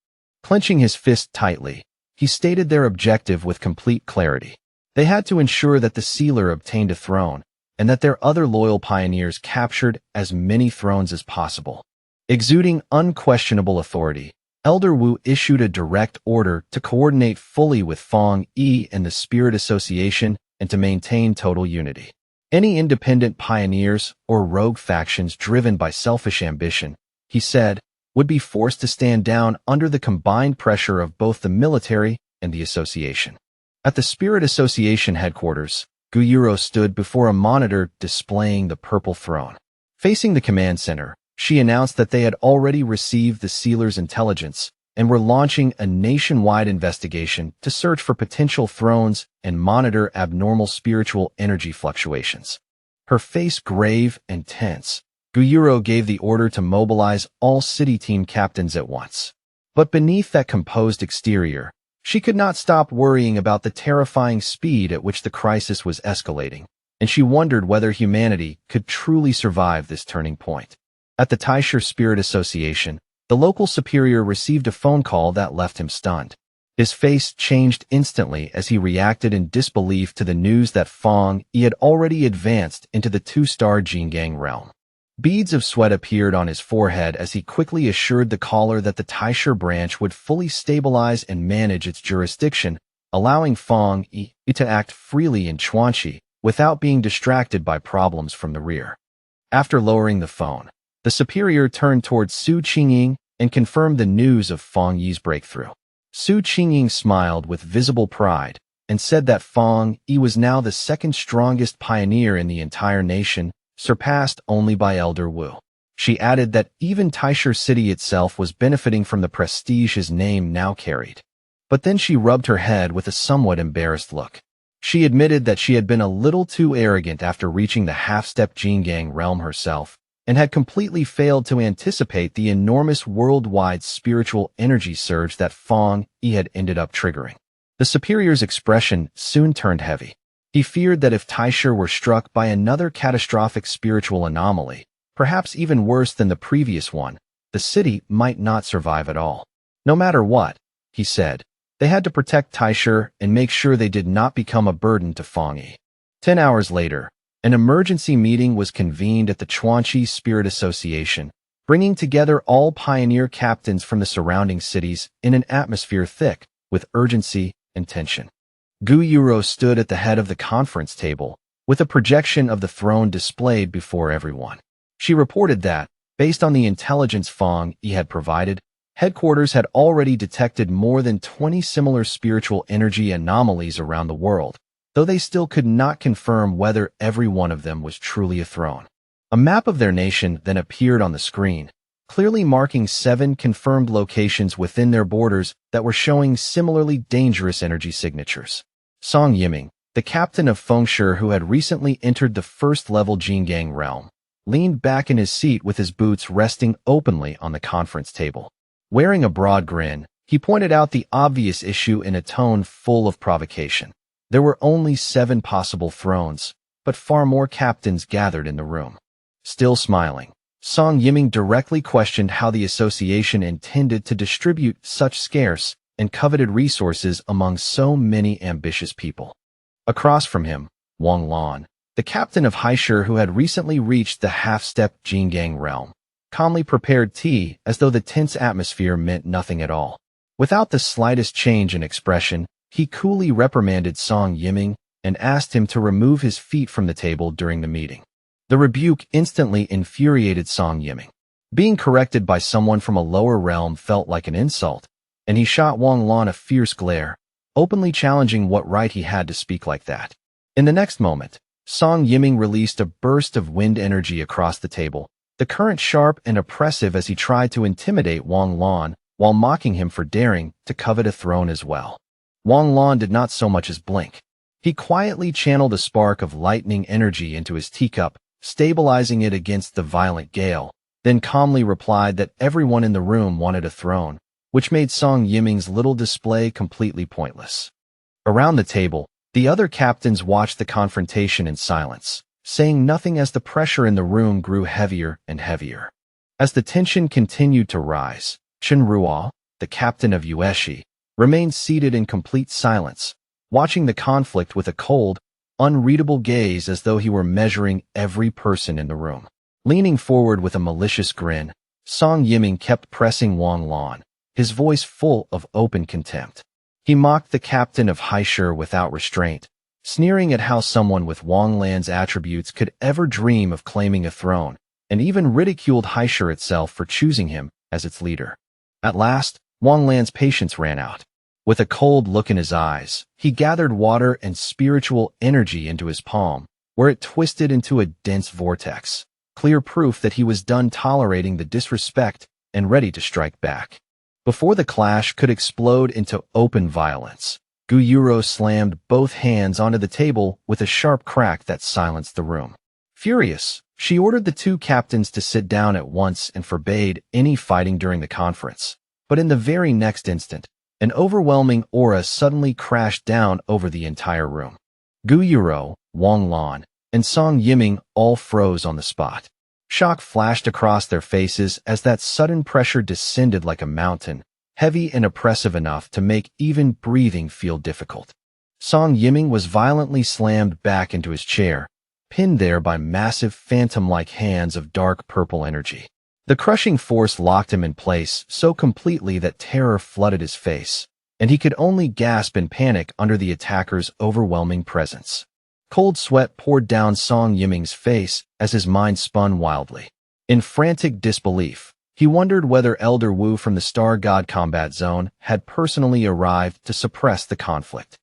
Clenching his fist tightly, he stated their objective with complete clarity. They had to ensure that the sealer obtained a throne, and that their other loyal pioneers captured as many thrones as possible. Exuding unquestionable authority, Elder Wu issued a direct order to coordinate fully with Fang Yi and the Spirit Association and to maintain total unity. Any independent pioneers or rogue factions driven by selfish ambition, he said, would be forced to stand down under the combined pressure of both the military and the association. At the Spirit Association headquarters, Guyuro stood before a monitor displaying the purple throne. Facing the command center, she announced that they had already received the sealer's intelligence and were launching a nationwide investigation to search for potential thrones and monitor abnormal spiritual energy fluctuations. Her face grave and tense, Guyuro gave the order to mobilize all city team captains at once. But beneath that composed exterior, she could not stop worrying about the terrifying speed at which the crisis was escalating, and she wondered whether humanity could truly survive this turning point. At the Taisher Spirit Association, the local superior received a phone call that left him stunned. His face changed instantly as he reacted in disbelief to the news that Fang Yi had already advanced into the 2-star Jingyang realm. Beads of sweat appeared on his forehead as he quickly assured the caller that the Taisher branch would fully stabilize and manage its jurisdiction, allowing Fang Yi to act freely in Chuanqi without being distracted by problems from the rear. After lowering the phone, the superior turned towards Su Qingying and confirmed the news of Fang Yi's breakthrough. Su Qingying smiled with visible pride and said that Fang Yi was now the second strongest pioneer in the entire nation, surpassed only by Elder Wu. She added that even Taisher City itself was benefiting from the prestige his name now carried. But then she rubbed her head with a somewhat embarrassed look. She admitted that she had been a little too arrogant after reaching the half-step Jingang realm herself, and had completely failed to anticipate the enormous worldwide spiritual energy surge that Fong Yi had ended up triggering. The superior's expression soon turned heavy. He feared that if Taisher were struck by another catastrophic spiritual anomaly, perhaps even worse than the previous one, the city might not survive at all. No matter what, he said, they had to protect Taisher and make sure they did not become a burden to Fong Yi. 10 hours later, an emergency meeting was convened at the Chuanqi Spirit Association, bringing together all pioneer captains from the surrounding cities in an atmosphere thick with urgency and tension. Gu Yuro stood at the head of the conference table, with a projection of the throne displayed before everyone. She reported that, based on the intelligence Fong Yi had provided, headquarters had already detected more than 20 similar spiritual energy anomalies around the world, though they still could not confirm whether every one of them was truly a throne. A map of their nation then appeared on the screen, clearly marking 7 confirmed locations within their borders that were showing similarly dangerous energy signatures. Song Yiming, the captain of Fengshe who had recently entered the first-level Jingang realm, leaned back in his seat with his boots resting openly on the conference table. Wearing a broad grin, he pointed out the obvious issue in a tone full of provocation. There were only 7 possible thrones, but far more captains gathered in the room. Still smiling, Song Yiming directly questioned how the association intended to distribute such scarce and coveted resources among so many ambitious people. Across from him, Wang Lan, the captain of Haisher who had recently reached the half-step Jingang realm, calmly prepared tea as though the tense atmosphere meant nothing at all. Without the slightest change in expression, he coolly reprimanded Song Yiming and asked him to remove his feet from the table during the meeting. The rebuke instantly infuriated Song Yiming. Being corrected by someone from a lower realm felt like an insult, and he shot Wang Lan a fierce glare, openly challenging what right he had to speak like that. In the next moment, Song Yiming released a burst of wind energy across the table, the current sharp and oppressive as he tried to intimidate Wang Lan while mocking him for daring to covet a throne as well. Wang Lan did not so much as blink. He quietly channeled a spark of lightning energy into his teacup, stabilizing it against the violent gale, then calmly replied that everyone in the room wanted a throne, which made Song Yiming's little display completely pointless. Around the table, the other captains watched the confrontation in silence, saying nothing as the pressure in the room grew heavier and heavier. As the tension continued to rise, Chen Ruo, the captain of Yueshi, remained seated in complete silence, watching the conflict with a cold, unreadable gaze as though he were measuring every person in the room. Leaning forward with a malicious grin, Song Yiming kept pressing Wang Lan, his voice full of open contempt. He mocked the captain of Haisher without restraint, sneering at how someone with Wang Lan's attributes could ever dream of claiming a throne, and even ridiculed Haisher itself for choosing him as its leader. At last, Wang Lan's patience ran out. With a cold look in his eyes, he gathered water and spiritual energy into his palm, where it twisted into a dense vortex, clear proof that he was done tolerating the disrespect and ready to strike back. Before the clash could explode into open violence, Gu Yuro slammed both hands onto the table with a sharp crack that silenced the room. Furious, she ordered the 2 captains to sit down at once and forbade any fighting during the conference. But in the very next instant, an overwhelming aura suddenly crashed down over the entire room. Gu Yuro, Wang Lan, and Song Yiming all froze on the spot. Shock flashed across their faces as that sudden pressure descended like a mountain, heavy and oppressive enough to make even breathing feel difficult. Song Yiming was violently slammed back into his chair, pinned there by massive phantom-like hands of dark purple energy. The crushing force locked him in place so completely that terror flooded his face, and he could only gasp in panic under the attacker's overwhelming presence. Cold sweat poured down Song Yiming's face as his mind spun wildly. In frantic disbelief, he wondered whether Elder Wu from the Star God Combat Zone had personally arrived to suppress the conflict.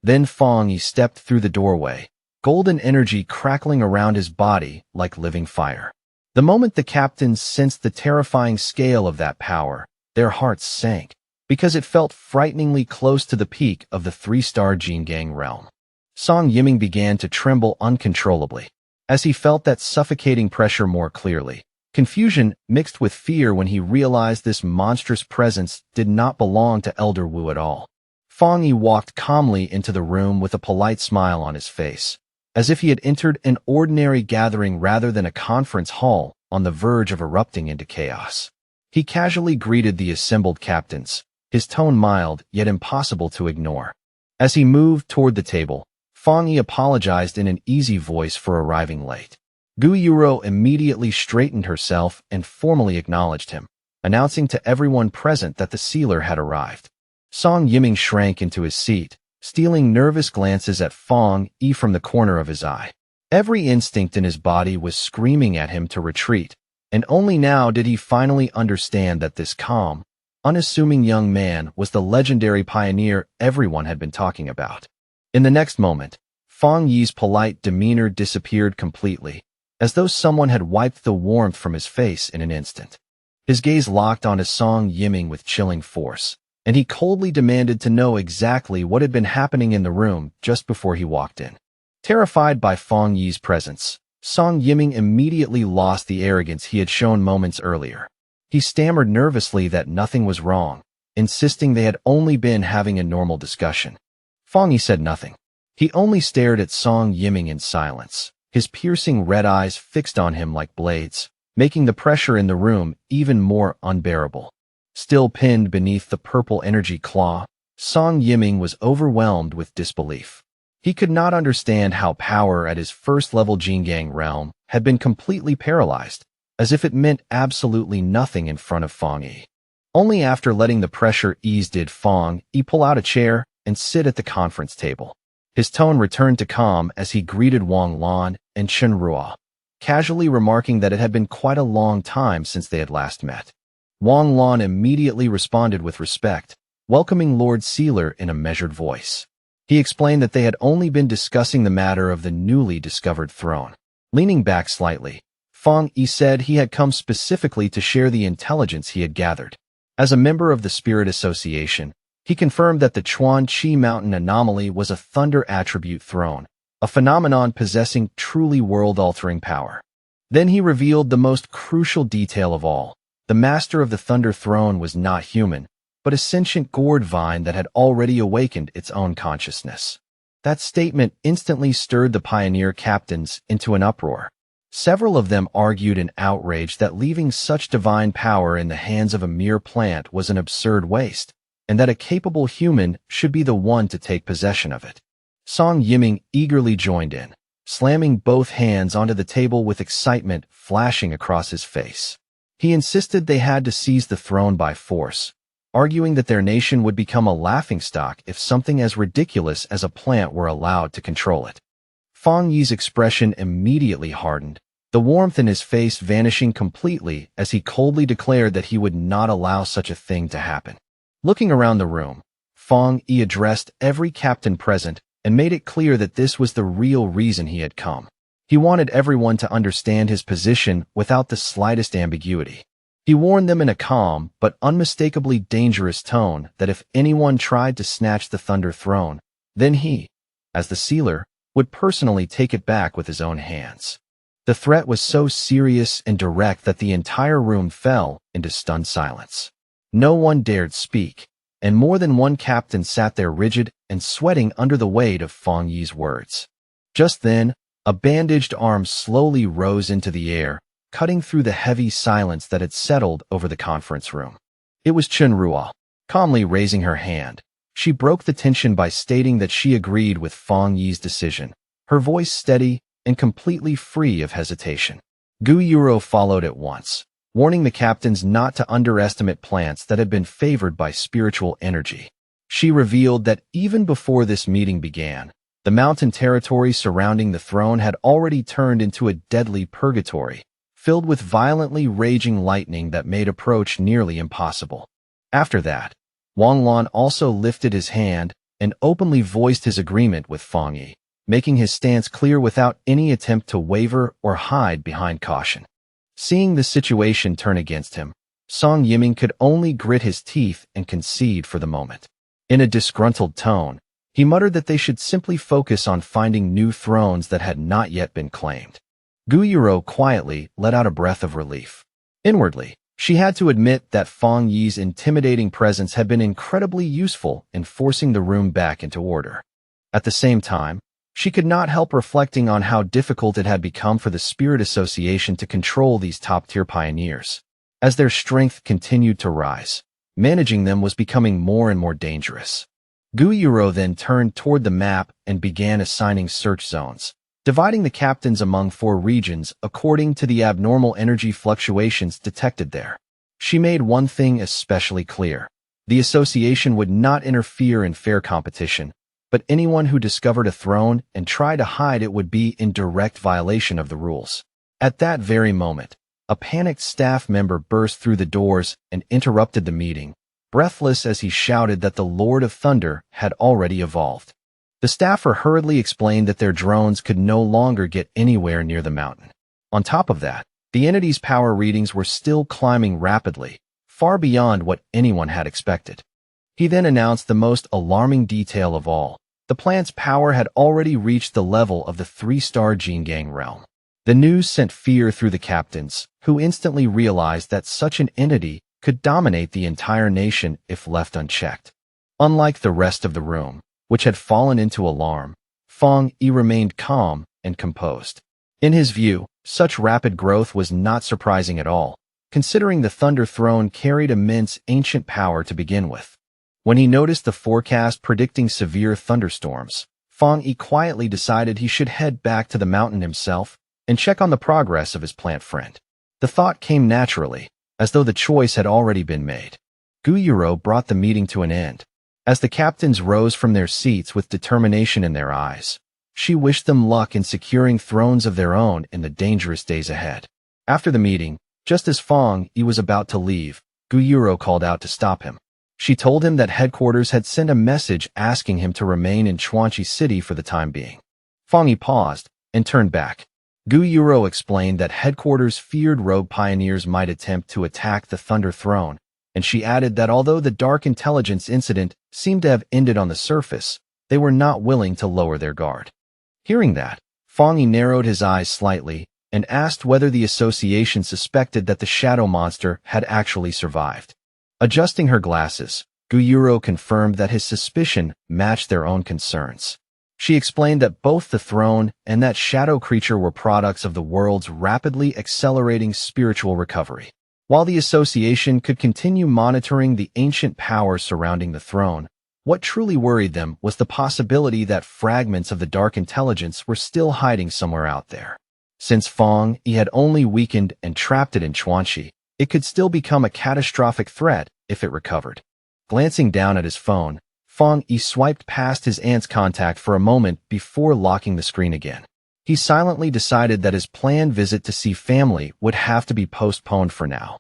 Then Fong Yi stepped through the doorway, golden energy crackling around his body like living fire. The moment the captains sensed the terrifying scale of that power, their hearts sank, because it felt frighteningly close to the peak of the three-star Jingang realm. Song Yiming began to tremble uncontrollably, as he felt that suffocating pressure more clearly. Confusion mixed with fear when he realized this monstrous presence did not belong to Elder Wu at all. Fong Yi walked calmly into the room with a polite smile on his face, as if he had entered an ordinary gathering rather than a conference hall on the verge of erupting into chaos. He casually greeted the assembled captains, his tone mild yet impossible to ignore. As he moved toward the table, Fong Yi apologized in an easy voice for arriving late. Gu Yuro immediately straightened herself and formally acknowledged him, announcing to everyone present that the sealer had arrived. Song Yiming shrank into his seat, stealing nervous glances at Fong Yi from the corner of his eye. Every instinct in his body was screaming at him to retreat, and only now did he finally understand that this calm, unassuming young man was the legendary pioneer everyone had been talking about. In the next moment, Fong Yi's polite demeanor disappeared completely, as though someone had wiped the warmth from his face in an instant. His gaze locked onto Song Yiming with chilling force, and he coldly demanded to know exactly what had been happening in the room just before he walked in. Terrified by Fong Yi's presence, Song Yiming immediately lost the arrogance he had shown moments earlier. He stammered nervously that nothing was wrong, insisting they had only been having a normal discussion. Fong Yi said nothing. He only stared at Song Yiming in silence, his piercing red eyes fixed on him like blades, making the pressure in the room even more unbearable. Still pinned beneath the purple energy claw, Song Yiming was overwhelmed with disbelief. He could not understand how power at his first-level Jingang realm had been completely paralyzed, as if it meant absolutely nothing in front of Fong Yi. Only after letting the pressure ease did Fong Yi pull out a chair and sit at the conference table. His tone returned to calm as he greeted Wang Lan and Chen Ruo, casually remarking that it had been quite a long time since they had last met. Wang Lan immediately responded with respect, welcoming Lord Sealer in a measured voice. He explained that they had only been discussing the matter of the newly discovered throne. Leaning back slightly, Fong Yi said he had come specifically to share the intelligence he had gathered. As a member of the Spirit Association, he confirmed that the Chuan Qi Mountain anomaly was a thunder attribute throne, a phenomenon possessing truly world-altering power. Then he revealed the most crucial detail of all. The master of the Thunder Throne was not human, but a sentient gourd vine that had already awakened its own consciousness. That statement instantly stirred the pioneer captains into an uproar. Several of them argued in outrage that leaving such divine power in the hands of a mere plant was an absurd waste, and that a capable human should be the one to take possession of it. Song Yiming eagerly joined in, slamming both hands onto the table with excitement flashing across his face. He insisted they had to seize the throne by force, arguing that their nation would become a laughingstock if something as ridiculous as a plant were allowed to control it. Fong Yi's expression immediately hardened, the warmth in his face vanishing completely as he coldly declared that he would not allow such a thing to happen. Looking around the room, Fong Yi addressed every captain present and made it clear that this was the real reason he had come. He wanted everyone to understand his position without the slightest ambiguity. He warned them in a calm but unmistakably dangerous tone that if anyone tried to snatch the Thunder Throne, then he, as the sealer, would personally take it back with his own hands. The threat was so serious and direct that the entire room fell into stunned silence. No one dared speak, and more than one captain sat there rigid and sweating under the weight of Fong Yi's words. Just then, a bandaged arm slowly rose into the air, cutting through the heavy silence that had settled over the conference room. It was Chen Ruo. Calmly raising her hand, she broke the tension by stating that she agreed with Fong Yi's decision, her voice steady and completely free of hesitation. Gu Yuro followed at once, warning the captains not to underestimate plants that had been favored by spiritual energy. She revealed that even before this meeting began, the mountain territory surrounding the throne had already turned into a deadly purgatory, filled with violently raging lightning that made approach nearly impossible. After that, Wang Lan also lifted his hand and openly voiced his agreement with Fong Yi, making his stance clear without any attempt to waver or hide behind caution. Seeing the situation turn against him, Song Yiming could only grit his teeth and concede for the moment. In a disgruntled tone, he muttered that they should simply focus on finding new thrones that had not yet been claimed. Guyuro quietly let out a breath of relief. Inwardly, she had to admit that Fong Yi's intimidating presence had been incredibly useful in forcing the room back into order. At the same time, she could not help reflecting on how difficult it had become for the Spirit Association to control these top-tier pioneers. As their strength continued to rise, managing them was becoming more and more dangerous. Guyuro then turned toward the map and began assigning search zones, dividing the captains among 4 regions according to the abnormal energy fluctuations detected there. She made one thing especially clear. The association would not interfere in fair competition, but anyone who discovered a throne and tried to hide it would be in direct violation of the rules. At that very moment, a panicked staff member burst through the doors and interrupted the meeting, breathless as he shouted that the Lord of Thunder had already evolved. The staffer hurriedly explained that their drones could no longer get anywhere near the mountain. On top of that, the entity's power readings were still climbing rapidly, far beyond what anyone had expected. He then announced the most alarming detail of all. The plant's power had already reached the level of the 3-star Jingang realm. The news sent fear through the captains, who instantly realized that such an entity could dominate the entire nation if left unchecked. Unlike the rest of the room, which had fallen into alarm, Fong Yi remained calm and composed. In his view, such rapid growth was not surprising at all, considering the Thunder Throne carried immense ancient power to begin with. When he noticed the forecast predicting severe thunderstorms, Fong Yi quietly decided he should head back to the mountain himself and check on the progress of his plant friend. The thought came naturally, as though the choice had already been made. Guyuro brought the meeting to an end. As the captains rose from their seats with determination in their eyes, she wished them luck in securing thrones of their own in the dangerous days ahead. After the meeting, just as Fong Yi was about to leave, Guyuro called out to stop him. She told him that headquarters had sent a message asking him to remain in Chuanchi City for the time being. Fong Yi paused and turned back. Guyuro explained that headquarters feared rogue pioneers might attempt to attack the Thunder Throne, and she added that although the Dark Intelligence incident seemed to have ended on the surface, they were not willing to lower their guard. Hearing that, Fong Yi narrowed his eyes slightly and asked whether the association suspected that the shadow monster had actually survived. Adjusting her glasses, Guyuro confirmed that his suspicion matched their own concerns. She explained that both the throne and that shadow creature were products of the world's rapidly accelerating spiritual recovery. While the association could continue monitoring the ancient power surrounding the throne, what truly worried them was the possibility that fragments of the Dark Intelligence were still hiding somewhere out there. Since Fong Yi had only weakened and trapped it in Chuanchi, it could still become a catastrophic threat if it recovered. Glancing down at his phone, Fong Yi swiped past his aunt's contact for a moment before locking the screen again. He silently decided that his planned visit to see family would have to be postponed for now.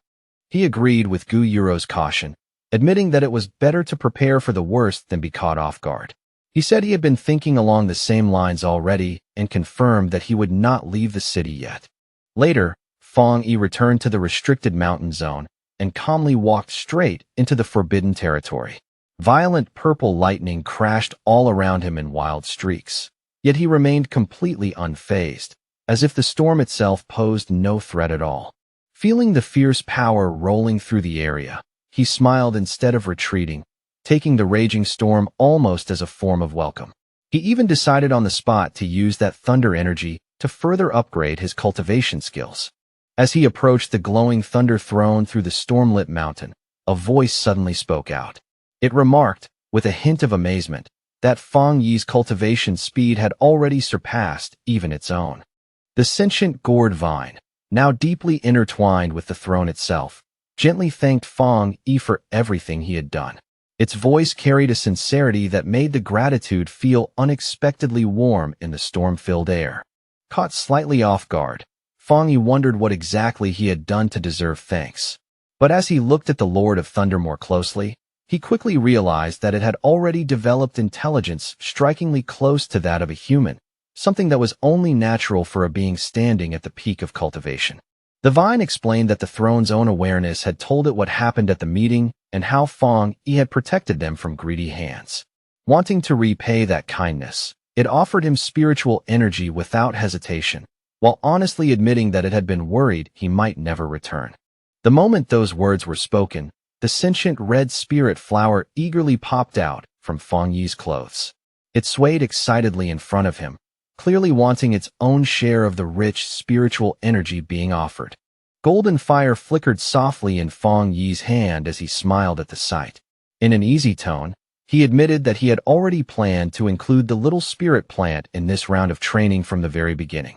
He agreed with Guyuro's caution, admitting that it was better to prepare for the worst than be caught off guard. He said he had been thinking along the same lines already and confirmed that he would not leave the city yet. Later, Fong Yi returned to the restricted mountain zone and calmly walked straight into the forbidden territory. Violent purple lightning crashed all around him in wild streaks, yet he remained completely unfazed, as if the storm itself posed no threat at all. Feeling the fierce power rolling through the area, he smiled instead of retreating, taking the raging storm almost as a form of welcome. He even decided on the spot to use that thunder energy to further upgrade his cultivation skills. As he approached the glowing thunder throne through the stormlit mountain, a voice suddenly spoke out. It remarked, with a hint of amazement, that Fong Yi's cultivation speed had already surpassed even its own. The sentient gourd vine, now deeply intertwined with the throne itself, gently thanked Fong Yi for everything he had done. Its voice carried a sincerity that made the gratitude feel unexpectedly warm in the storm-filled air. Caught slightly off guard, Fong Yi wondered what exactly he had done to deserve thanks. But as he looked at the Lord of Thunder more closely, he quickly realized that it had already developed intelligence strikingly close to that of a human, something that was only natural for a being standing at the peak of cultivation. The vine explained that the throne's own awareness had told it what happened at the meeting and how Fong Yi had protected them from greedy hands. Wanting to repay that kindness, it offered him spiritual energy without hesitation, while honestly admitting that it had been worried he might never return. The moment those words were spoken, the sentient red spirit flower eagerly popped out from Fong Yi's clothes. It swayed excitedly in front of him, clearly wanting its own share of the rich spiritual energy being offered. Golden fire flickered softly in Fong Yi's hand as he smiled at the sight. In an easy tone, he admitted that he had already planned to include the little spirit plant in this round of training from the very beginning.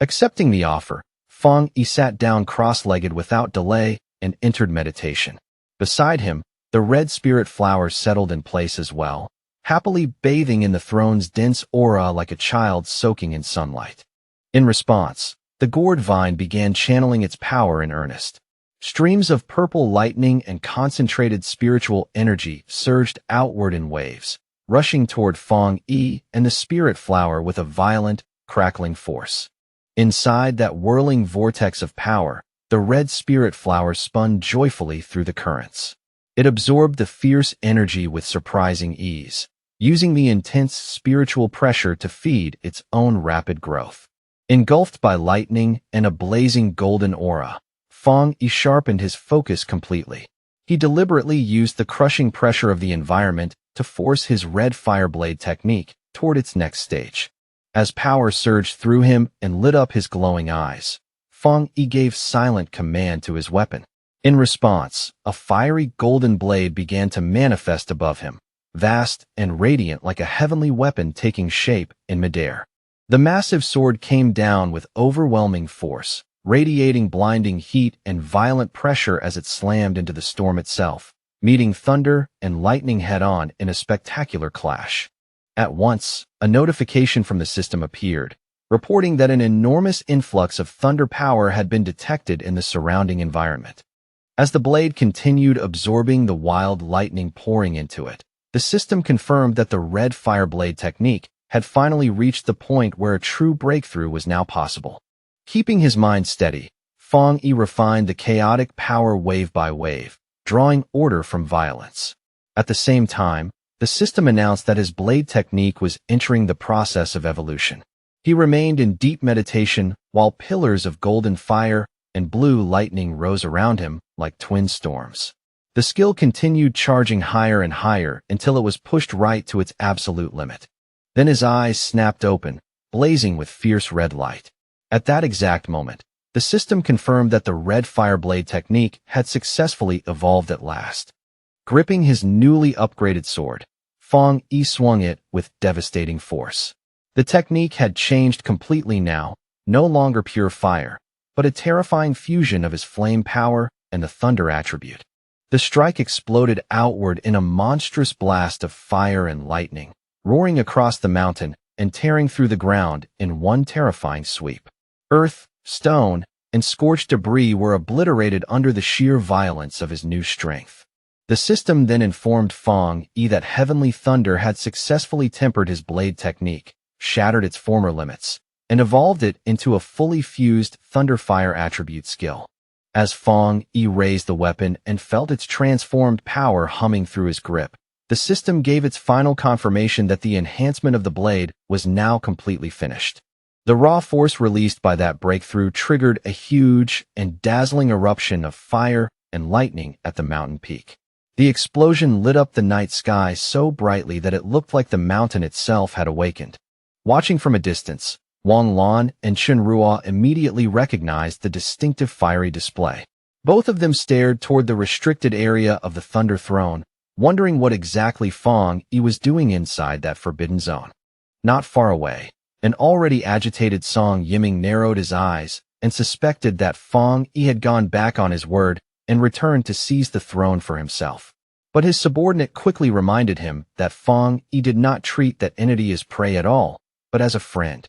Accepting the offer, Fong Yi sat down cross-legged without delay and entered meditation. Beside him, the red spirit flower settled in place as well, happily bathing in the throne's dense aura like a child soaking in sunlight. In response, the gourd vine began channeling its power in earnest. Streams of purple lightning and concentrated spiritual energy surged outward in waves, rushing toward Fong Yi and the spirit flower with a violent, crackling force. Inside that whirling vortex of power, the red spirit flower spun joyfully through the currents. It absorbed the fierce energy with surprising ease, using the intense spiritual pressure to feed its own rapid growth. Engulfed by lightning and a blazing golden aura, Fong Yi sharpened his focus completely. He deliberately used the crushing pressure of the environment to force his red fireblade technique toward its next stage. As power surged through him and lit up his glowing eyes, Fong Yi gave silent command to his weapon. In response, a fiery golden blade began to manifest above him, vast and radiant like a heavenly weapon taking shape in midair. The massive sword came down with overwhelming force, radiating blinding heat and violent pressure as it slammed into the storm itself, meeting thunder and lightning head-on in a spectacular clash. At once, a notification from the system appeared, reporting that an enormous influx of thunder power had been detected in the surrounding environment. As the blade continued absorbing the wild lightning pouring into it, the system confirmed that the red fireblade technique had finally reached the point where a true breakthrough was now possible. Keeping his mind steady, Fong Yi refined the chaotic power wave by wave, drawing order from violence. At the same time, the system announced that his blade technique was entering the process of evolution. He remained in deep meditation while pillars of golden fire and blue lightning rose around him like twin storms. The skill continued charging higher and higher until it was pushed right to its absolute limit. Then his eyes snapped open, blazing with fierce red light. At that exact moment, the system confirmed that the red fireblade technique had successfully evolved at last. Gripping his newly upgraded sword, Fong Yi swung it with devastating force. The technique had changed completely now, no longer pure fire, but a terrifying fusion of his flame power and the thunder attribute. The strike exploded outward in a monstrous blast of fire and lightning, roaring across the mountain and tearing through the ground in one terrifying sweep. Earth, stone, and scorched debris were obliterated under the sheer violence of his new strength. The system then informed Fong Yi that heavenly thunder had successfully tempered his blade technique, shattered its former limits, and evolved it into a fully fused thunder fire attribute skill. As Fong Yi raised the weapon and felt its transformed power humming through his grip, the system gave its final confirmation that the enhancement of the blade was now completely finished. The raw force released by that breakthrough triggered a huge and dazzling eruption of fire and lightning at the mountain peak. The explosion lit up the night sky so brightly that it looked like the mountain itself had awakened. Watching from a distance, Wang Lan and Chen Ruo immediately recognized the distinctive fiery display. Both of them stared toward the restricted area of the Thunder Throne, wondering what exactly Fong Yi was doing inside that forbidden zone. Not far away, an already agitated Song Yiming narrowed his eyes and suspected that Fong Yi had gone back on his word and returned to seize the throne for himself. But his subordinate quickly reminded him that Fong Yi did not treat that entity as prey at all, but as a friend.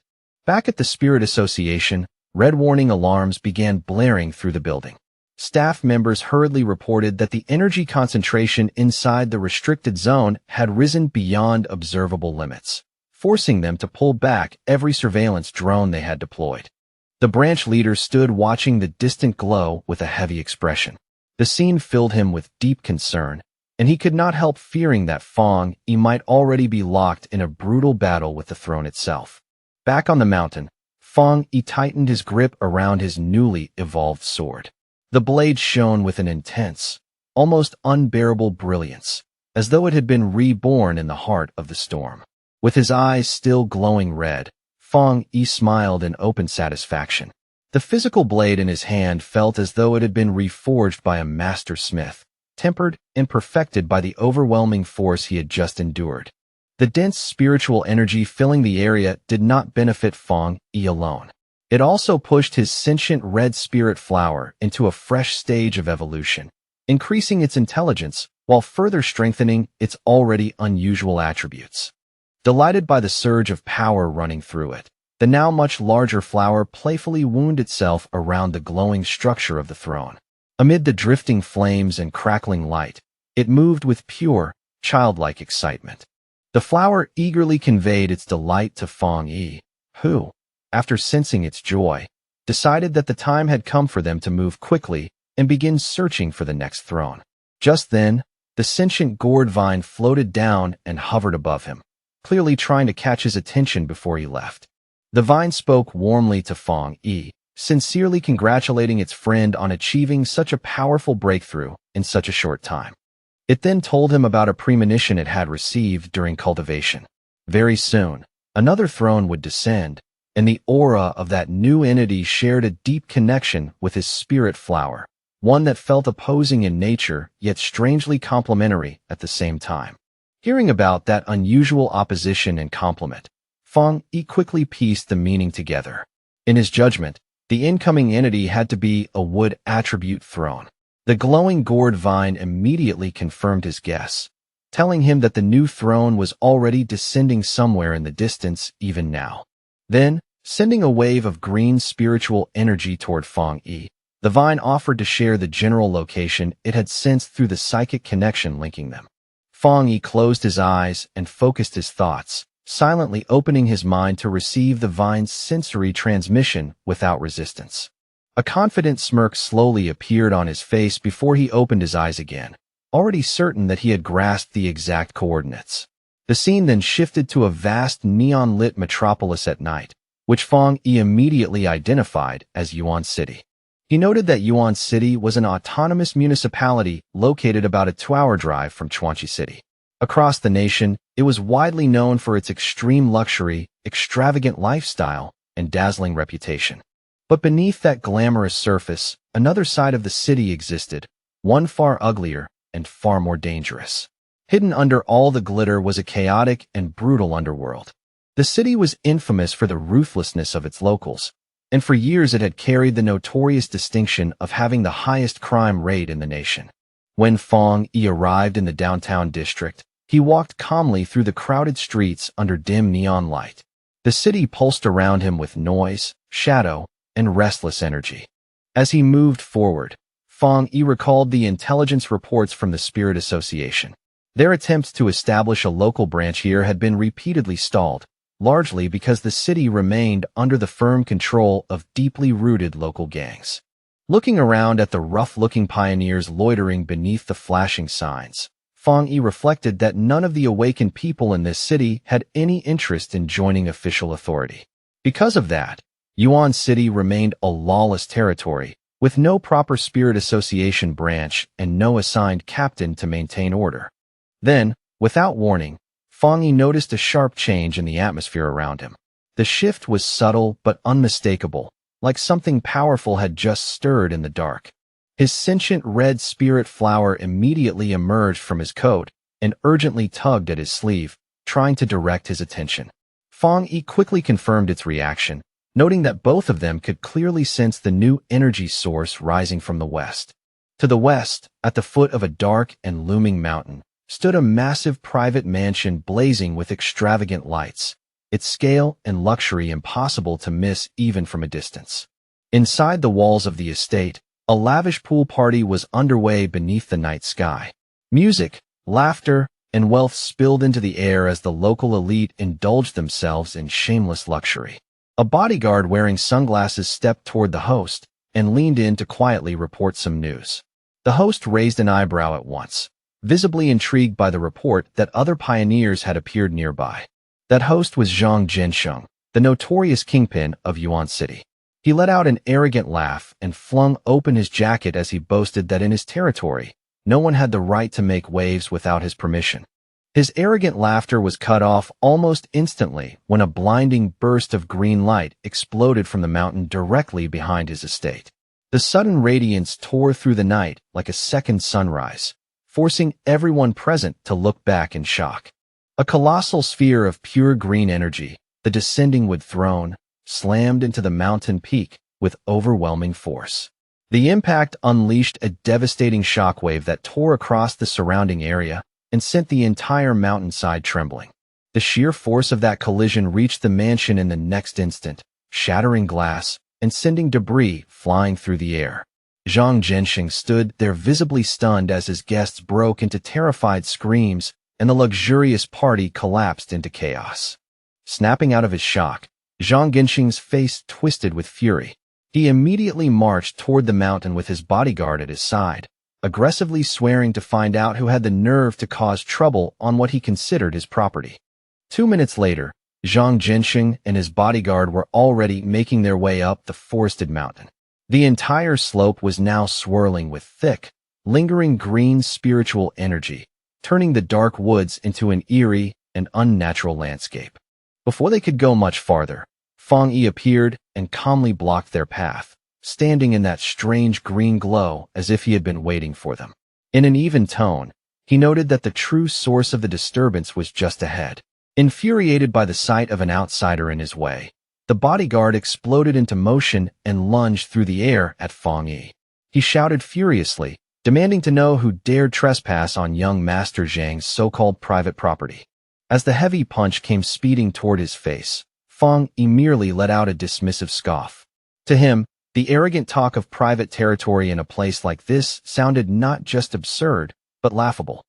Back at the Spirit Association, red warning alarms began blaring through the building. Staff members hurriedly reported that the energy concentration inside the restricted zone had risen beyond observable limits, forcing them to pull back every surveillance drone they had deployed. The branch leader stood watching the distant glow with a heavy expression. The scene filled him with deep concern, and he could not help fearing that Fong Yi might already be locked in a brutal battle with the throne itself. Back on the mountain, Fong Yi tightened his grip around his newly evolved sword. The blade shone with an intense, almost unbearable brilliance, as though it had been reborn in the heart of the storm. With his eyes still glowing red, Fong Yi smiled in open satisfaction. The physical blade in his hand felt as though it had been reforged by a master smith, tempered and perfected by the overwhelming force he had just endured. The dense spiritual energy filling the area did not benefit Fong Yi alone. It also pushed his sentient red spirit flower into a fresh stage of evolution, increasing its intelligence while further strengthening its already unusual attributes. Delighted by the surge of power running through it, the now much larger flower playfully wound itself around the glowing structure of the throne. Amid the drifting flames and crackling light, it moved with pure, childlike excitement. The flower eagerly conveyed its delight to Fong Yi, who, after sensing its joy, decided that the time had come for them to move quickly and begin searching for the next throne. Just then, the sentient gourd vine floated down and hovered above him, clearly trying to catch his attention before he left. The vine spoke warmly to Fong Yi, sincerely congratulating its friend on achieving such a powerful breakthrough in such a short time. It then told him about a premonition it had received during cultivation. Very soon, another throne would descend, and the aura of that new entity shared a deep connection with his spirit flower, one that felt opposing in nature yet strangely complementary at the same time. Hearing about that unusual opposition and complement, Fong Yi quickly pieced the meaning together. In his judgment, the incoming entity had to be a wood attribute throne. The glowing gourd vine immediately confirmed his guess, telling him that the new throne was already descending somewhere in the distance even now. Then, sending a wave of green spiritual energy toward Fong Yi, the vine offered to share the general location it had sensed through the psychic connection linking them. Fong Yi closed his eyes and focused his thoughts, silently opening his mind to receive the vine's sensory transmission without resistance. A confident smirk slowly appeared on his face before he opened his eyes again, already certain that he had grasped the exact coordinates. The scene then shifted to a vast neon-lit metropolis at night, which Fong Yi immediately identified as Yuan City. He noted that Yuan City was an autonomous municipality located about a 2-hour drive from Chuanchi City. Across the nation, it was widely known for its extreme luxury, extravagant lifestyle, and dazzling reputation. But beneath that glamorous surface, another side of the city existed, one far uglier and far more dangerous. Hidden under all the glitter was a chaotic and brutal underworld. The city was infamous for the ruthlessness of its locals, and for years it had carried the notorious distinction of having the highest crime rate in the nation. When Fong Yi arrived in the downtown district, he walked calmly through the crowded streets under dim neon light. The city pulsed around him with noise, shadow, and restless energy. As he moved forward, Fong Yi recalled the intelligence reports from the Spirit Association. Their attempts to establish a local branch here had been repeatedly stalled, largely because the city remained under the firm control of deeply rooted local gangs. Looking around at the rough-looking pioneers loitering beneath the flashing signs, Fong Yi reflected that none of the awakened people in this city had any interest in joining official authority. Because of that, Yuan City remained a lawless territory, with no proper Spirit Association branch and no assigned captain to maintain order. Then, without warning, Fong Yi noticed a sharp change in the atmosphere around him. The shift was subtle but unmistakable, like something powerful had just stirred in the dark. His sentient red spirit flower immediately emerged from his coat and urgently tugged at his sleeve, trying to direct his attention. Fong Yi quickly confirmed its reaction, noting that both of them could clearly sense the new energy source rising from the west. To the west, at the foot of a dark and looming mountain, stood a massive private mansion blazing with extravagant lights, its scale and luxury impossible to miss even from a distance. Inside the walls of the estate, a lavish pool party was underway beneath the night sky. Music, laughter, and wealth spilled into the air as the local elite indulged themselves in shameless luxury. A bodyguard wearing sunglasses stepped toward the host and leaned in to quietly report some news. The host raised an eyebrow at once, visibly intrigued by the report that other pioneers had appeared nearby. That host was Zhang Jinsheng, the notorious kingpin of Yuan City. He let out an arrogant laugh and flung open his jacket as he boasted that in his territory, no one had the right to make waves without his permission. His arrogant laughter was cut off almost instantly when a blinding burst of green light exploded from the mountain directly behind his estate. The sudden radiance tore through the night like a second sunrise, forcing everyone present to look back in shock. A colossal sphere of pure green energy, the descending wood throne, slammed into the mountain peak with overwhelming force. The impact unleashed a devastating shockwave that tore across the surrounding area and sent the entire mountainside trembling. The sheer force of that collision reached the mansion in the next instant, shattering glass and sending debris flying through the air. Zhang Jinsheng stood there visibly stunned as his guests broke into terrified screams and the luxurious party collapsed into chaos. Snapping out of his shock, Zhang Jinsheng's face twisted with fury. He immediately marched toward the mountain with his bodyguard at his side, aggressively swearing to find out who had the nerve to cause trouble on what he considered his property. 2 minutes later, Zhang Jinsheng and his bodyguard were already making their way up the forested mountain. The entire slope was now swirling with thick, lingering green spiritual energy, turning the dark woods into an eerie and unnatural landscape. Before they could go much farther, Feng Yi appeared and calmly blocked their path, standing in that strange green glow as if he had been waiting for them. In an even tone, he noted that the true source of the disturbance was just ahead. Infuriated by the sight of an outsider in his way, the bodyguard exploded into motion and lunged through the air at Feng Yi. He shouted furiously, demanding to know who dared trespass on young Master Zhang's so-called private property. As the heavy punch came speeding toward his face, Feng Yi merely let out a dismissive scoff. To him, the arrogant talk of private territory in a place like this sounded not just absurd, but laughable.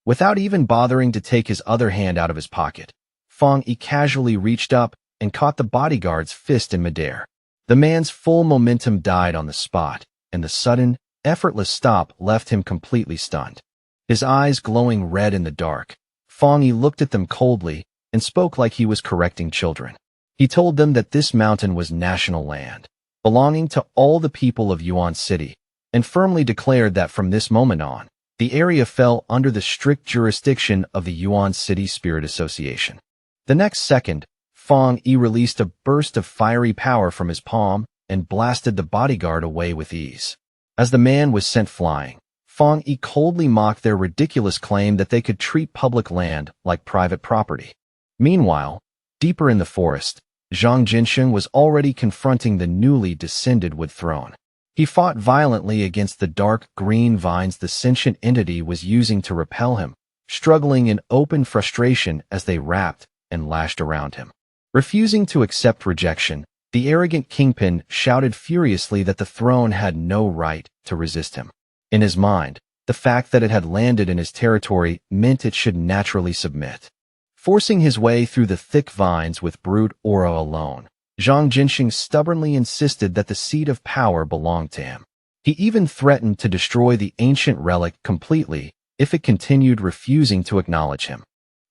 Without even bothering to take his other hand out of his pocket, Feng Yi casually reached up and caught the bodyguard's fist in midair. The man's full momentum died on the spot, and the sudden, effortless stop left him completely stunned. His eyes glowing red in the dark, Feng Yi looked at them coldly and spoke like he was correcting children. He told them that this mountain was national land, belonging to all the people of Yuan City, and firmly declared that from this moment on, the area fell under the strict jurisdiction of the Yuan City Spirit Association. The next second, Feng Yi released a burst of fiery power from his palm and blasted the bodyguard away with ease. As the man was sent flying, Feng Yi coldly mocked their ridiculous claim that they could treat public land like private property. Meanwhile, deeper in the forest, Zhang Jinsheng was already confronting the newly descended wood throne. He fought violently against the dark green vines the sentient entity was using to repel him, struggling in open frustration as they wrapped and lashed around him. Refusing to accept rejection, the arrogant kingpin shouted furiously that the throne had no right to resist him. In his mind, the fact that it had landed in his territory meant it should naturally submit. Forcing his way through the thick vines with brute aura alone, Zhang Jinsheng stubbornly insisted that the seat of power belonged to him. He even threatened to destroy the ancient relic completely if it continued refusing to acknowledge him.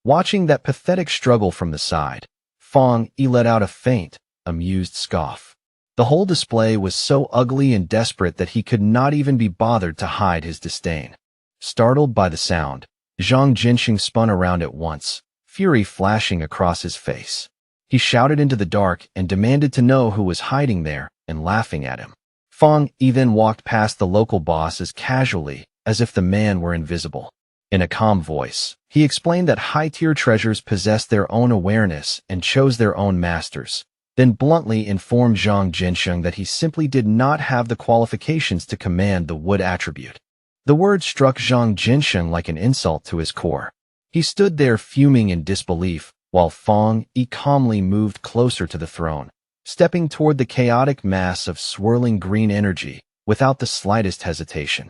Watching that pathetic struggle from the side, Feng Yi let out a faint, amused scoff. The whole display was so ugly and desperate that he could not even be bothered to hide his disdain. Startled by the sound, Zhang Jinsheng spun around at once, fury flashing across his face. He shouted into the dark and demanded to know who was hiding there and laughing at him. Feng Yi then walked past the local boss as casually as if the man were invisible. In a calm voice, he explained that high-tier treasures possessed their own awareness and chose their own masters, then bluntly informed Zhang Jinsheng that he simply did not have the qualifications to command the wood attribute. The word struck Zhang Jinsheng like an insult to his core. He stood there fuming in disbelief, while Feng Yi calmly moved closer to the throne, stepping toward the chaotic mass of swirling green energy without the slightest hesitation.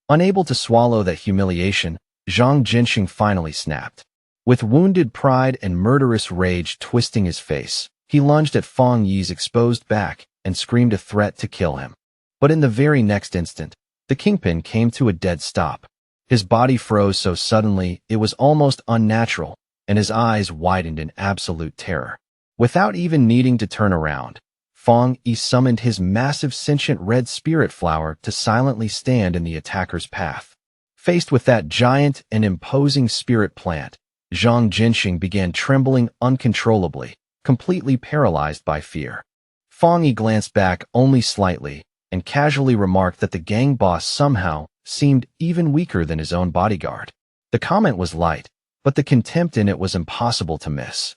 Unable to swallow that humiliation, Zhang Jinsheng finally snapped. With wounded pride and murderous rage twisting his face, He lunged at Fong Yi's exposed back and screamed a threat to kill him. But in the very next instant, the kingpin came to a dead stop. His body froze so suddenly it was almost unnatural, and his eyes widened in absolute terror. Without even needing to turn around, Fong Yi summoned his massive sentient red spirit flower to silently stand in the attacker's path. Faced with that giant and imposing spirit plant, Zhang Jinxing began trembling uncontrollably, completely paralyzed by fear. Fong Yi glanced back only slightly and casually remarked that the gang boss somehow seemed even weaker than his own bodyguard. The comment was light, but the contempt in it was impossible to miss.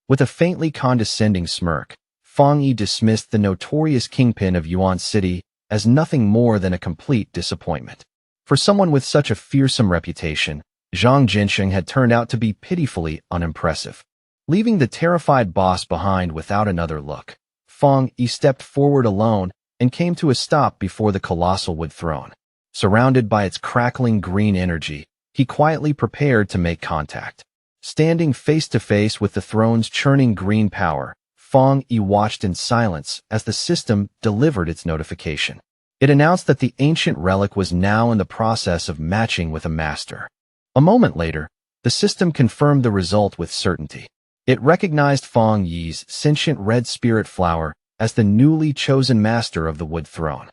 With a faintly condescending smirk, Fong Yi dismissed the notorious kingpin of Yuan City as nothing more than a complete disappointment. For someone with such a fearsome reputation, Zhang Jinxing had turned out to be pitifully unimpressive. Leaving the terrified boss behind without another look, Fong Yi stepped forward alone and came to a stop before the colossal wood throne. Surrounded by its crackling green energy, he quietly prepared to make contact. Standing face to face with the throne's churning green power, Fong Yi watched in silence as the system delivered its notification. It announced that the ancient relic was now in the process of matching with a master. A moment later, the system confirmed the result with certainty. It recognized Fong Yi's sentient red spirit flower as the newly chosen master of the wood throne.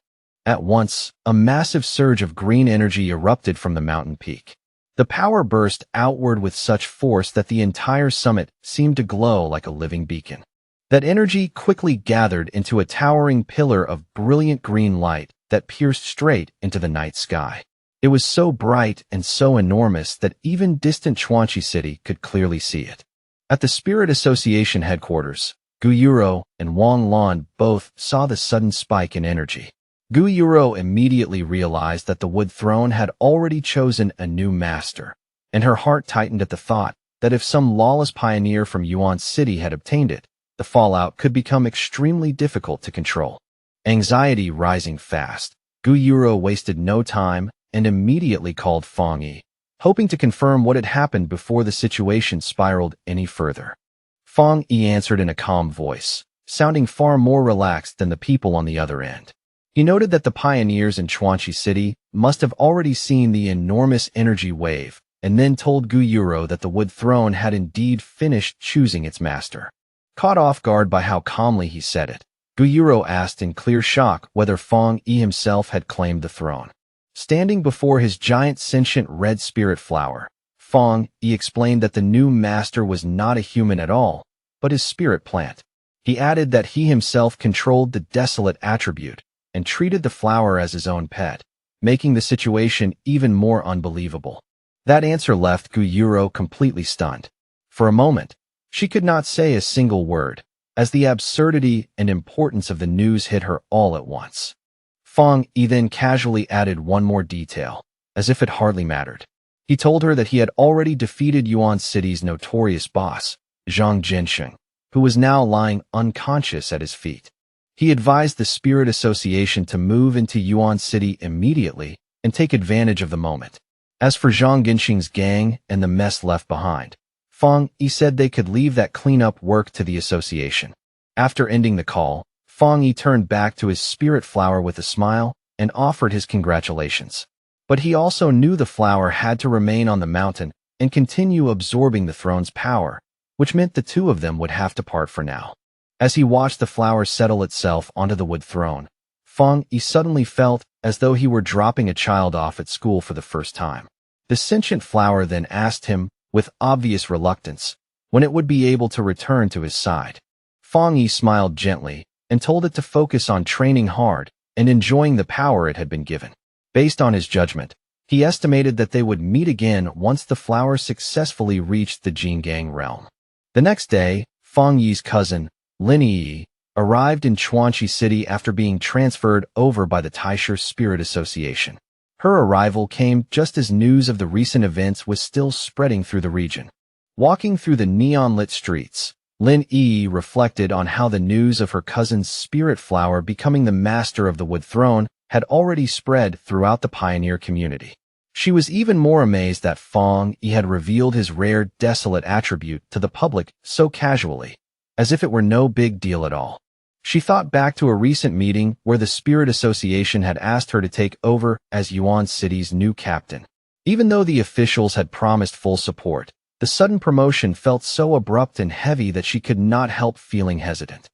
At once, a massive surge of green energy erupted from the mountain peak. The power burst outward with such force that the entire summit seemed to glow like a living beacon. That energy quickly gathered into a towering pillar of brilliant green light that pierced straight into the night sky. It was so bright and so enormous that even distant Chuanchi City could clearly see it. At the Spirit Association headquarters, Gu Yuro and Wang Lan both saw the sudden spike in energy. Gu Yuro immediately realized that the wood throne had already chosen a new master, and her heart tightened at the thought that if some lawless pioneer from Yuan City had obtained it, the fallout could become extremely difficult to control. Anxiety rising fast, Gu Yuro wasted no time and immediately called Fong Yi, hoping to confirm what had happened before the situation spiraled any further. Fong Yi answered in a calm voice, sounding far more relaxed than the people on the other end. He noted that the pioneers in Chuanchi City must have already seen the enormous energy wave, and then told Gu Yuro that the wood throne had indeed finished choosing its master. Caught off guard by how calmly he said it, Gu Yuro asked in clear shock whether Fong Yi himself had claimed the throne. Standing before his giant sentient red spirit flower, Fong Yi explained that the new master was not a human at all, but his spirit plant. He added that he himself controlled the desolate attribute and treated the flower as his own pet, making the situation even more unbelievable. That answer left Gu Yuro completely stunned. For a moment, she could not say a single word, as the absurdity and importance of the news hit her all at once. Fong Yi then casually added one more detail, as if it hardly mattered. He told her that he had already defeated Yuan City's notorious boss, Zhang Jinxing, who was now lying unconscious at his feet. He advised the Spirit Association to move into Yuan City immediately and take advantage of the moment. As for Zhang Jinxing's gang and the mess left behind, Fong Yi said they could leave that cleanup work to the association. After ending the call, Fong Yi turned back to his spirit flower with a smile and offered his congratulations. But he also knew the flower had to remain on the mountain and continue absorbing the throne's power, which meant the two of them would have to part for now. As he watched the flower settle itself onto the wood throne, Fong Yi suddenly felt as though he were dropping a child off at school for the first time. The sentient flower then asked him, with obvious reluctance, when it would be able to return to his side. Fong Yi smiled gently and told it to focus on training hard and enjoying the power it had been given. Based on his judgment, he estimated that they would meet again once the flower successfully reached the Jingang realm. The next day, Fong Yi's cousin, Lin Yi, arrived in Chuanchi City after being transferred over by the Taisher Spirit Association. Her arrival came just as news of the recent events was still spreading through the region. Walking through the neon-lit streets, Lin Yi reflected on how the news of her cousin's spirit flower becoming the master of the wood throne had already spread throughout the pioneer community. She was even more amazed that Fong Yi had revealed his rare desolate attribute to the public so casually. as if it were no big deal at all. She thought back to a recent meeting where the Spirit Association had asked her to take over as Yuan City's new captain. Even though the officials had promised full support, the sudden promotion felt so abrupt and heavy that she could not help feeling hesitant.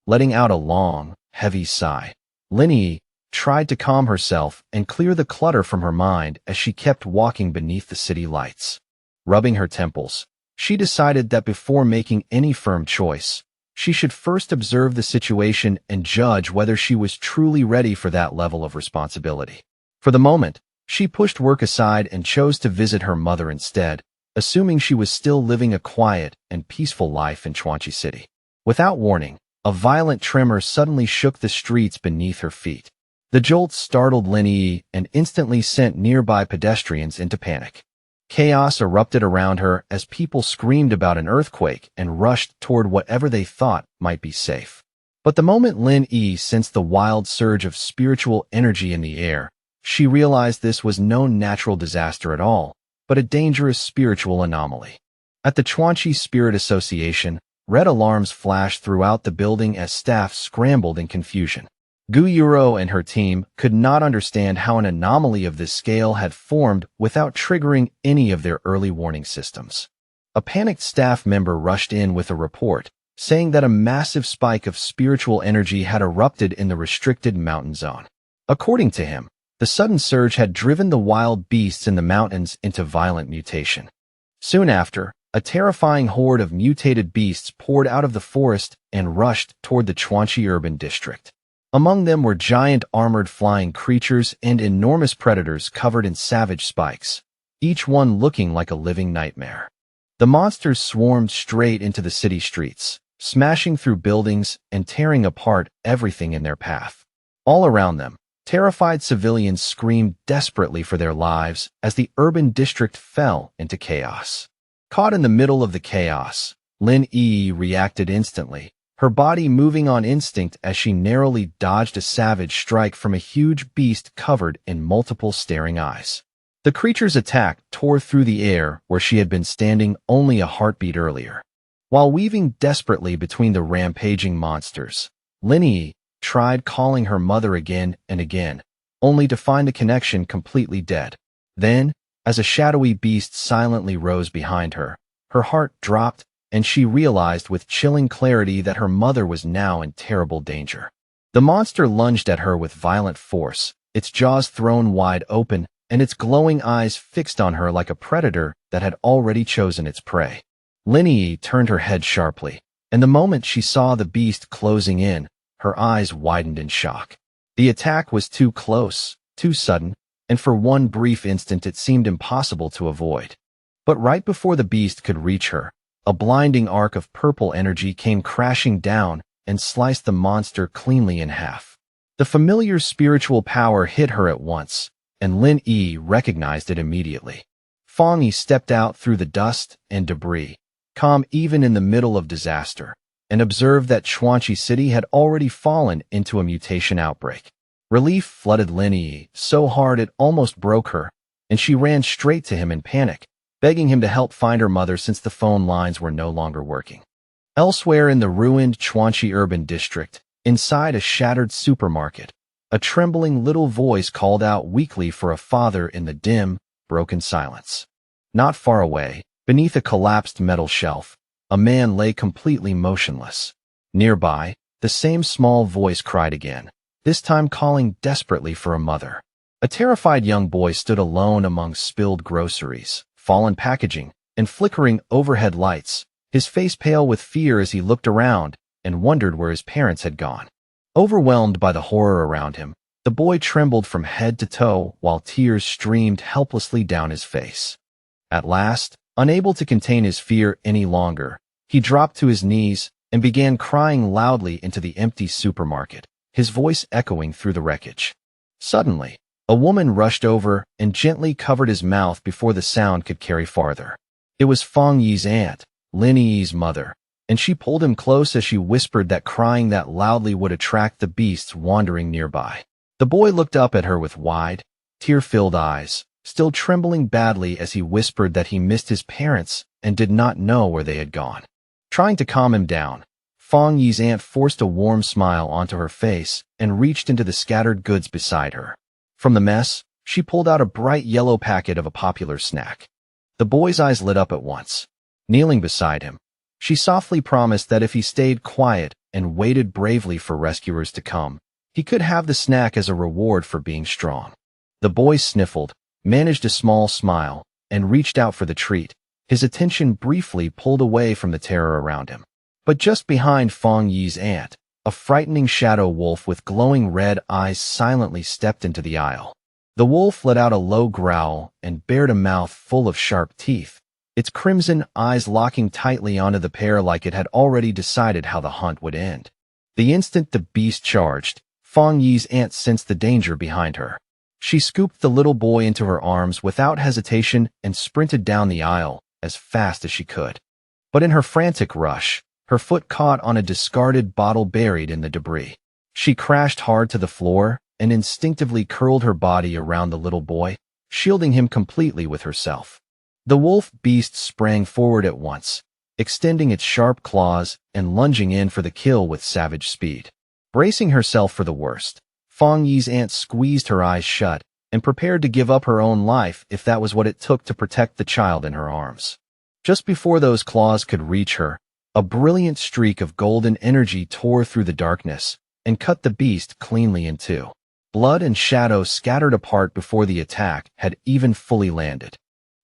Letting out a long, heavy sigh, Linyi tried to calm herself and clear the clutter from her mind as she kept walking beneath the city lights. Rubbing her temples, she decided that before making any firm choice, she should first observe the situation and judge whether she was truly ready for that level of responsibility. For the moment, she pushed work aside and chose to visit her mother instead, assuming she was still living a quiet and peaceful life in Chuanchi City. Without warning, a violent tremor suddenly shook the streets beneath her feet. The jolt startled Linyi and instantly sent nearby pedestrians into panic. Chaos erupted around her as people screamed about an earthquake and rushed toward whatever they thought might be safe. But the moment Linyi sensed the wild surge of spiritual energy in the air, she realized this was no natural disaster at all, but a dangerous spiritual anomaly. At the Chuanchi Spirit Association, red alarms flashed throughout the building as staff scrambled in confusion. Guyuro and her team could not understand how an anomaly of this scale had formed without triggering any of their early warning systems. A panicked staff member rushed in with a report, saying that a massive spike of spiritual energy had erupted in the restricted mountain zone. According to him, the sudden surge had driven the wild beasts in the mountains into violent mutation. Soon after, a terrifying horde of mutated beasts poured out of the forest and rushed toward the Chuanchi urban district. Among them were giant armored flying creatures and enormous predators covered in savage spikes, each one looking like a living nightmare. The monsters swarmed straight into the city streets, smashing through buildings and tearing apart everything in their path. All around them, terrified civilians screamed desperately for their lives as the urban district fell into chaos. Caught in the middle of the chaos, Linyi reacted instantly, her body moving on instinct as she narrowly dodged a savage strike from a huge beast covered in multiple staring eyes. The creature's attack tore through the air where she had been standing only a heartbeat earlier. While weaving desperately between the rampaging monsters, Linyi tried calling her mother again and again, only to find the connection completely dead. Then, as a shadowy beast silently rose behind her, her heart dropped and she realized with chilling clarity that her mother was now in terrible danger. The monster lunged at her with violent force, its jaws thrown wide open and its glowing eyes fixed on her like a predator that had already chosen its prey. Linyi turned her head sharply, and the moment she saw the beast closing in, her eyes widened in shock. The attack was too close, too sudden, and for one brief instant it seemed impossible to avoid. But right before the beast could reach her, a blinding arc of purple energy came crashing down and sliced the monster cleanly in half. The familiar spiritual power hit her at once, and Linyi recognized it immediately. Fang Yi stepped out through the dust and debris, calm even in the middle of disaster, and observed that Chuanchi City had already fallen into a mutation outbreak. Relief flooded Linyi so hard it almost broke her, and she ran straight to him in panic, begging him to help find her mother since the phone lines were no longer working. Elsewhere in the ruined Chuanchi urban district, inside a shattered supermarket, a trembling little voice called out weakly for a father in the dim, broken silence. Not far away, beneath a collapsed metal shelf, a man lay completely motionless. Nearby, the same small voice cried again, this time calling desperately for a mother. A terrified young boy stood alone among spilled groceries, fallen packaging, and flickering overhead lights, his face pale with fear as he looked around and wondered where his parents had gone. Overwhelmed by the horror around him, the boy trembled from head to toe while tears streamed helplessly down his face. At last, unable to contain his fear any longer, he dropped to his knees and began crying loudly into the empty supermarket, his voice echoing through the wreckage. Suddenly, a woman rushed over and gently covered his mouth before the sound could carry farther. It was Fang Yi's aunt, Linyi's mother, and she pulled him close as she whispered that crying that loudly would attract the beasts wandering nearby. The boy looked up at her with wide, tear-filled eyes, still trembling badly as he whispered that he missed his parents and did not know where they had gone. Trying to calm him down, Fong Yi's aunt forced a warm smile onto her face and reached into the scattered goods beside her. From the mess, she pulled out a bright yellow packet of a popular snack. The boy's eyes lit up at once. Kneeling beside him, she softly promised that if he stayed quiet and waited bravely for rescuers to come, he could have the snack as a reward for being strong. The boy sniffled, managed a small smile, and reached out for the treat, his attention briefly pulled away from the terror around him. But just behind Fong Yi's aunt, a frightening shadow wolf with glowing red eyes silently stepped into the aisle. The wolf let out a low growl and bared a mouth full of sharp teeth, its crimson eyes locking tightly onto the pair like it had already decided how the hunt would end. The instant the beast charged, Fong Yi's aunt sensed the danger behind her. She scooped the little boy into her arms without hesitation and sprinted down the aisle as fast as she could. But in her frantic rush, her foot caught on a discarded bottle buried in the debris. She crashed hard to the floor and instinctively curled her body around the little boy, shielding him completely with herself. The wolf beast sprang forward at once, extending its sharp claws and lunging in for the kill with savage speed. Bracing herself for the worst, Fong Yi's aunt squeezed her eyes shut and prepared to give up her own life if that was what it took to protect the child in her arms. Just before those claws could reach her, a brilliant streak of golden energy tore through the darkness and cut the beast cleanly in two. Blood and shadow scattered apart before the attack had even fully landed.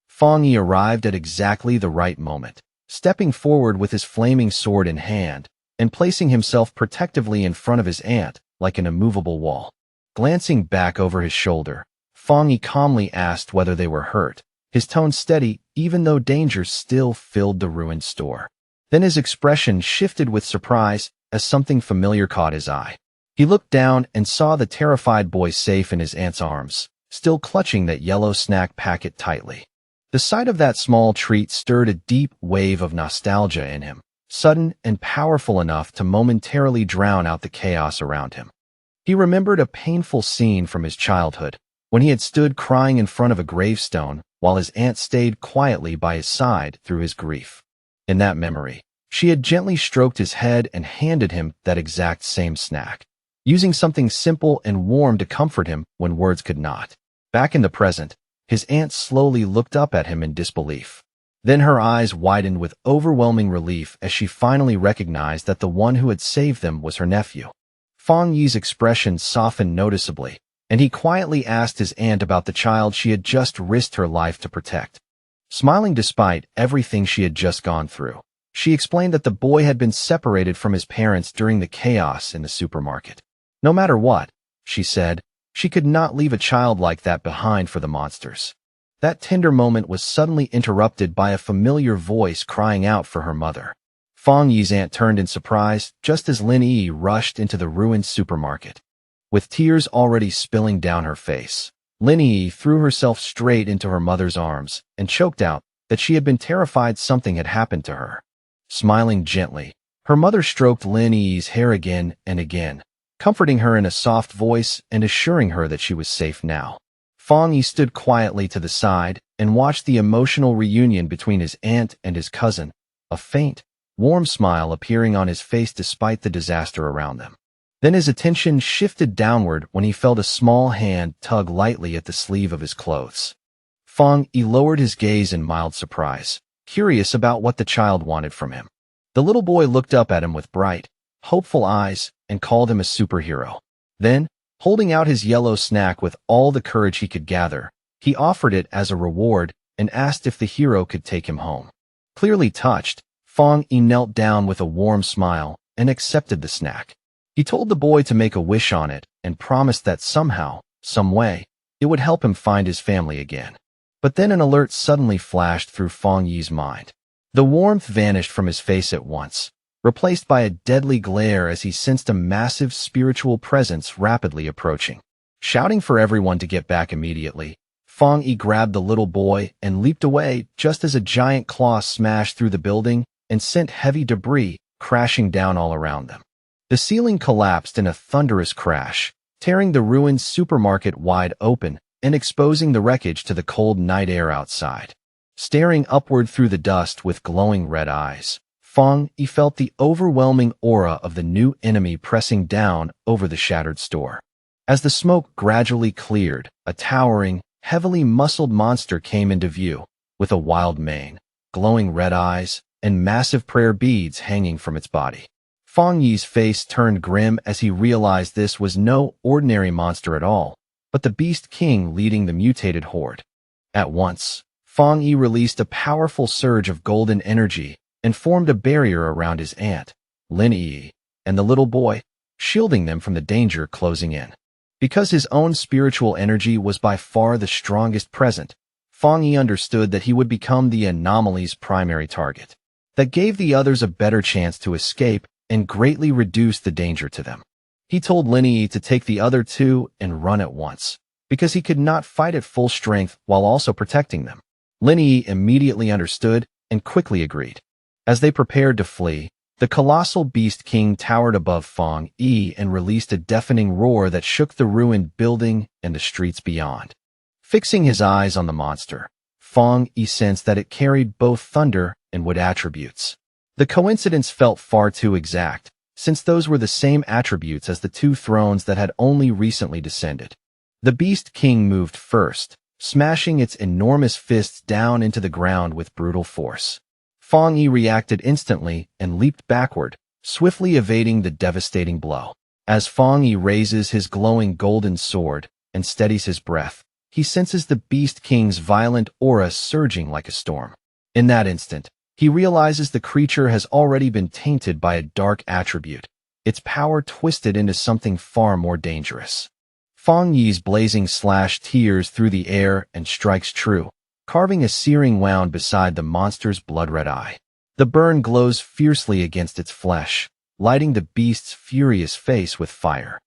Fong Yi arrived at exactly the right moment, stepping forward with his flaming sword in hand and placing himself protectively in front of his aunt like an immovable wall. Glancing back over his shoulder, Fong Yi calmly asked whether they were hurt, his tone steady even though danger still filled the ruined store. Then his expression shifted with surprise as something familiar caught his eye. He looked down and saw the terrified boy safe in his aunt's arms, still clutching that yellow snack packet tightly. The sight of that small treat stirred a deep wave of nostalgia in him, sudden and powerful enough to momentarily drown out the chaos around him. He remembered a painful scene from his childhood, when he had stood crying in front of a gravestone while his aunt stayed quietly by his side through his grief. In that memory, she had gently stroked his head and handed him that exact same snack, using something simple and warm to comfort him when words could not. Back in the present, his aunt slowly looked up at him in disbelief. Then her eyes widened with overwhelming relief as she finally recognized that the one who had saved them was her nephew. Fong Yi's expression softened noticeably, and he quietly asked his aunt about the child she had just risked her life to protect. Smiling despite everything she had just gone through, she explained that the boy had been separated from his parents during the chaos in the supermarket. No matter what, she said, she could not leave a child like that behind for the monsters. That tender moment was suddenly interrupted by a familiar voice crying out for her mother. Fong Yi's aunt turned in surprise just as Lin Yi rushed into the ruined supermarket. With tears already spilling down her face, Lin Yi threw herself straight into her mother's arms and choked out that she had been terrified something had happened to her. Smiling gently, her mother stroked Lin Yi's hair again and again, comforting her in a soft voice and assuring her that she was safe now. Fong Yi stood quietly to the side and watched the emotional reunion between his aunt and his cousin, a faint, warm smile appearing on his face despite the disaster around them. Then his attention shifted downward when he felt a small hand tug lightly at the sleeve of his clothes. Fong Yi lowered his gaze in mild surprise, curious about what the child wanted from him. The little boy looked up at him with bright, hopeful eyes and called him a superhero. Then, holding out his yellow snack with all the courage he could gather, he offered it as a reward and asked if the hero could take him home. Clearly touched, Fong Yi knelt down with a warm smile and accepted the snack. He told the boy to make a wish on it and promised that somehow, some way, it would help him find his family again. But then an alert suddenly flashed through Fong Yi's mind. The warmth vanished from his face at once, replaced by a deadly glare as he sensed a massive spiritual presence rapidly approaching. Shouting for everyone to get back immediately, Fong Yi grabbed the little boy and leaped away just as a giant claw smashed through the building and sent heavy debris crashing down all around them. The ceiling collapsed in a thunderous crash, tearing the ruined supermarket wide open and exposing the wreckage to the cold night air outside. Staring upward through the dust with glowing red eyes, Fang Yi felt the overwhelming aura of the new enemy pressing down over the shattered store. As the smoke gradually cleared, a towering, heavily muscled monster came into view, with a wild mane, glowing red eyes, and massive prayer beads hanging from its body. Fang Yi's face turned grim as he realized this was no ordinary monster at all, but the Beast King leading the mutated horde. At once, Fang Yi released a powerful surge of golden energy and formed a barrier around his aunt, Lin Yi, and the little boy, shielding them from the danger closing in. Because his own spiritual energy was by far the strongest present, Fang Yi understood that he would become the anomaly's primary target. That gave the others a better chance to escape and greatly reduced the danger to them. He told Lin Yi to take the other two and run at once, because he could not fight at full strength while also protecting them. Lin Yi immediately understood and quickly agreed. As they prepared to flee, the colossal Beast King towered above Fang Yi and released a deafening roar that shook the ruined building and the streets beyond. Fixing his eyes on the monster, Fang Yi sensed that it carried both thunder and wood attributes. The coincidence felt far too exact, since those were the same attributes as the two thrones that had only recently descended. The Beast King moved first, smashing its enormous fists down into the ground with brutal force. Fang Yi reacted instantly and leaped backward, swiftly evading the devastating blow. As Fang Yi raises his glowing golden sword and steadies his breath, he senses the Beast King's violent aura surging like a storm. In that instant, he realizes the creature has already been tainted by a dark attribute, its power twisted into something far more dangerous. Fang Yi's blazing slash tears through the air and strikes true, carving a searing wound beside the monster's blood-red eye. The burn glows fiercely against its flesh, lighting the beast's furious face with fire.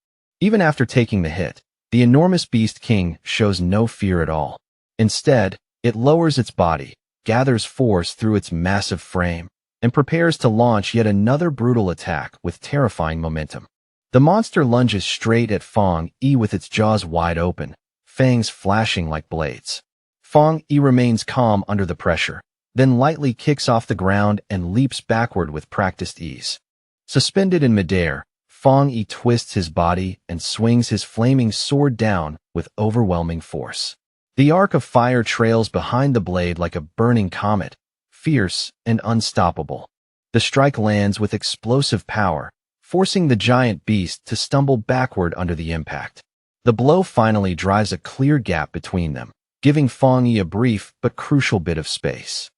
Even after taking the hit, the enormous Beast King shows no fear at all. Instead, it lowers its body, gathers force through its massive frame, and prepares to launch yet another brutal attack with terrifying momentum. The monster lunges straight at Fang Yi with its jaws wide open, fangs flashing like blades. Fang Yi remains calm under the pressure, then lightly kicks off the ground and leaps backward with practiced ease. Suspended in midair, Fang Yi twists his body and swings his flaming sword down with overwhelming force. The arc of fire trails behind the blade like a burning comet, fierce and unstoppable. The strike lands with explosive power, forcing the giant beast to stumble backward under the impact. The blow finally drives a clear gap between them, giving Fang Yi a brief but crucial bit of space.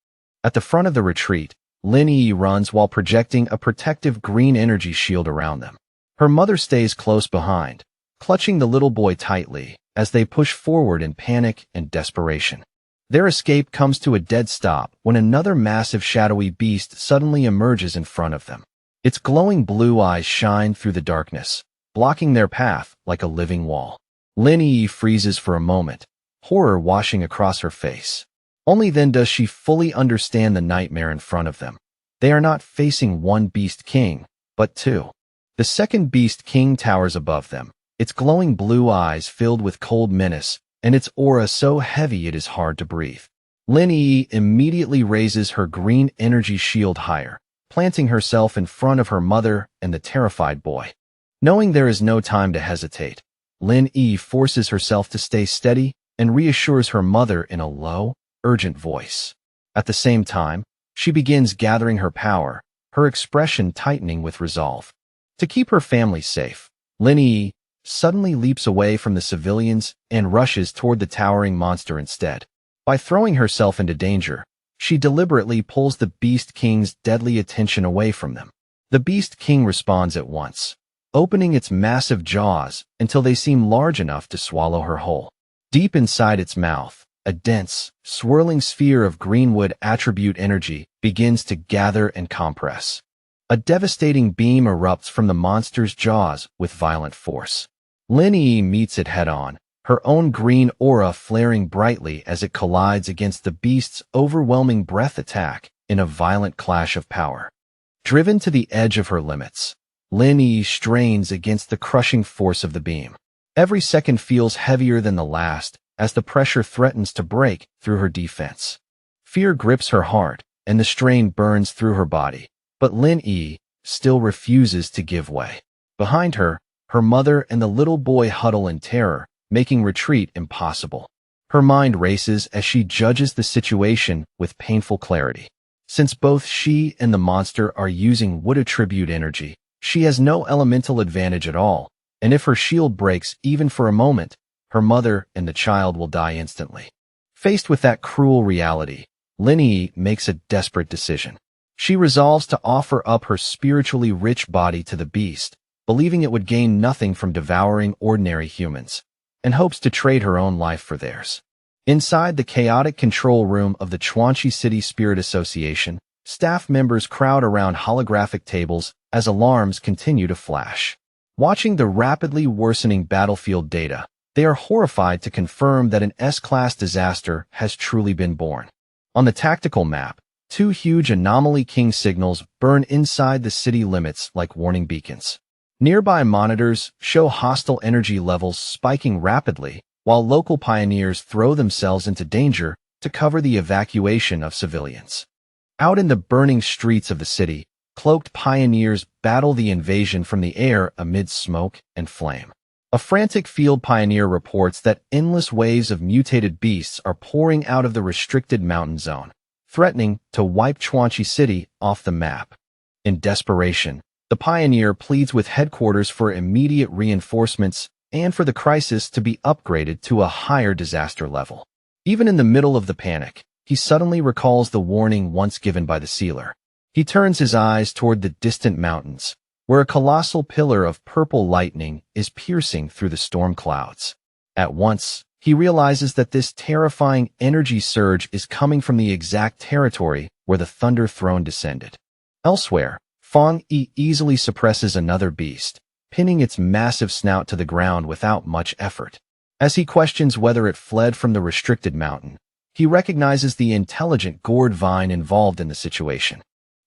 At the front of the retreat, Lin Yi runs while projecting a protective green energy shield around them. Her mother stays close behind, clutching the little boy tightly as they push forward in panic and desperation. Their escape comes to a dead stop when another massive shadowy beast suddenly emerges in front of them. Its glowing blue eyes shine through the darkness, blocking their path like a living wall. Lin Yi freezes for a moment, horror washing across her face. Only then does she fully understand the nightmare in front of them. They are not facing one Beast King, but two. The second Beast King towers above them, its glowing blue eyes filled with cold menace, and its aura so heavy it is hard to breathe. Lin Yi immediately raises her green energy shield higher, planting herself in front of her mother and the terrified boy. Knowing there is no time to hesitate, Lin Yi forces herself to stay steady and reassures her mother in a low, urgent voice. At the same time, she begins gathering her power, her expression tightening with resolve. To keep her family safe, Lin Yi suddenly leaps away from the civilians and rushes toward the towering monster instead. By throwing herself into danger, she deliberately pulls the Beast King's deadly attention away from them. The Beast King responds at once, opening its massive jaws until they seem large enough to swallow her whole. Deep inside its mouth, a dense, swirling sphere of greenwood attribute energy begins to gather and compress. A devastating beam erupts from the monster's jaws with violent force. Lin Yi meets it head-on, her own green aura flaring brightly as it collides against the beast's overwhelming breath attack in a violent clash of power. Driven to the edge of her limits, Lin Yi strains against the crushing force of the beam. Every second feels heavier than the last as the pressure threatens to break through her defense. Fear grips her heart, and the strain burns through her body, But Lin Yi still refuses to give way. Behind her, her mother and the little boy huddle in terror, making retreat impossible. Her mind races as she judges the situation with painful clarity. Since both she and the monster are using wood attribute energy, she has no elemental advantage at all, and if her shield breaks even for a moment, her mother and the child will die instantly. Faced with that cruel reality, Lin Yi makes a desperate decision. She resolves to offer up her spiritually rich body to the beast, believing it would gain nothing from devouring ordinary humans, and hopes to trade her own life for theirs. Inside the chaotic control room of the Chuanchi City Spirit Association, staff members crowd around holographic tables as alarms continue to flash. Watching the rapidly worsening battlefield data, they are horrified to confirm that an S-class disaster has truly been born. On the tactical map, two huge anomaly king signals burn inside the city limits like warning beacons. Nearby monitors show hostile energy levels spiking rapidly, while local pioneers throw themselves into danger to cover the evacuation of civilians. Out in the burning streets of the city, cloaked pioneers battle the invasion from the air amid smoke and flame. A frantic field pioneer reports that endless waves of mutated beasts are pouring out of the restricted mountain zone, threatening to wipe Chuanchi City off the map. In desperation, the pioneer pleads with headquarters for immediate reinforcements and for the crisis to be upgraded to a higher disaster level. Even in the middle of the panic, he suddenly recalls the warning once given by the sealer. He turns his eyes toward the distant mountains, where a colossal pillar of purple lightning is piercing through the storm clouds. At once, he realizes that this terrifying energy surge is coming from the exact territory where the Thunder Throne descended. Elsewhere, Fang Yi easily suppresses another beast, pinning its massive snout to the ground without much effort. As he questions whether it fled from the restricted mountain, he recognizes the intelligent gourd vine involved in the situation.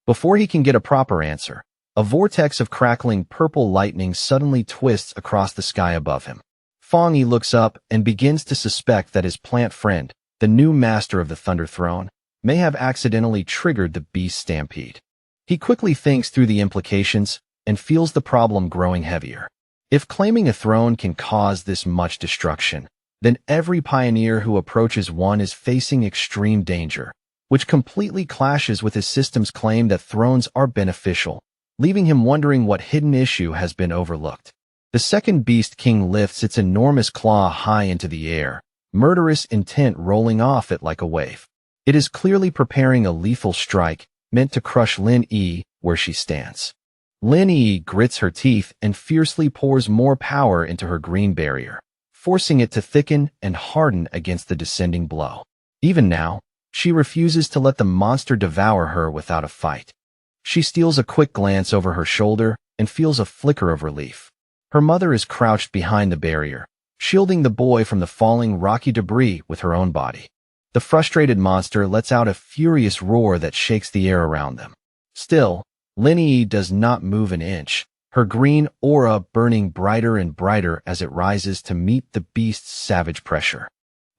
Before he can get a proper answer, a vortex of crackling purple lightning suddenly twists across the sky above him. Fang Yi looks up and begins to suspect that his plant friend, the new master of the Thunder Throne, may have accidentally triggered the beast stampede. He quickly thinks through the implications and feels the problem growing heavier. If claiming a throne can cause this much destruction, then every pioneer who approaches one is facing extreme danger, which completely clashes with his system's claim that thrones are beneficial, leaving him wondering what hidden issue has been overlooked. The second Beast King lifts its enormous claw high into the air, murderous intent rolling off it like a wave. It is clearly preparing a lethal strike meant to crush Lin Yi where she stands. Lin Yi grits her teeth and fiercely pours more power into her green barrier, forcing it to thicken and harden against the descending blow. Even now, she refuses to let the monster devour her without a fight. She steals a quick glance over her shoulder and feels a flicker of relief. Her mother is crouched behind the barrier, shielding the boy from the falling rocky debris with her own body. The frustrated monster lets out a furious roar that shakes the air around them. Still, Lin Yi does not move an inch, her green aura burning brighter and brighter as it rises to meet the beast's savage pressure.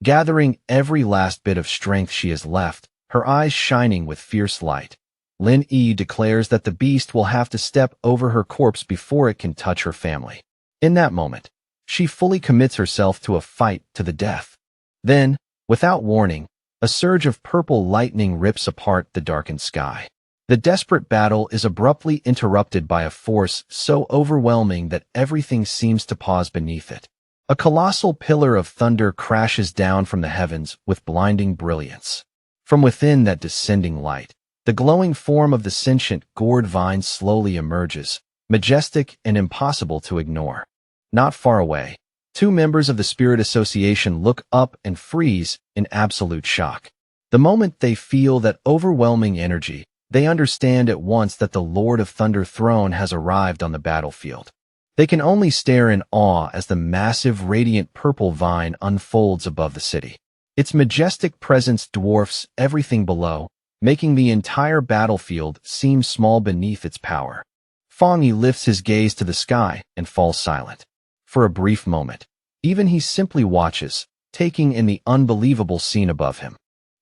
Gathering every last bit of strength she has left, her eyes shining with fierce light, Lin Yi declares that the beast will have to step over her corpse before it can touch her family. In that moment, she fully commits herself to a fight to the death. Then, without warning, a surge of purple lightning rips apart the darkened sky. The desperate battle is abruptly interrupted by a force so overwhelming that everything seems to pause beneath it. A colossal pillar of thunder crashes down from the heavens with blinding brilliance. From within that descending light, the glowing form of the sentient gourd vine slowly emerges, majestic and impossible to ignore. Not far away, two members of the Spirit Association look up and freeze in absolute shock. The moment they feel that overwhelming energy, they understand at once that the Lord of Thunder Throne has arrived on the battlefield. They can only stare in awe as the massive radiant purple vine unfolds above the city. Its majestic presence dwarfs everything below, making the entire battlefield seem small beneath its power. Fang Yi lifts his gaze to the sky and falls silent. For a brief moment, even he simply watches, taking in the unbelievable scene above him.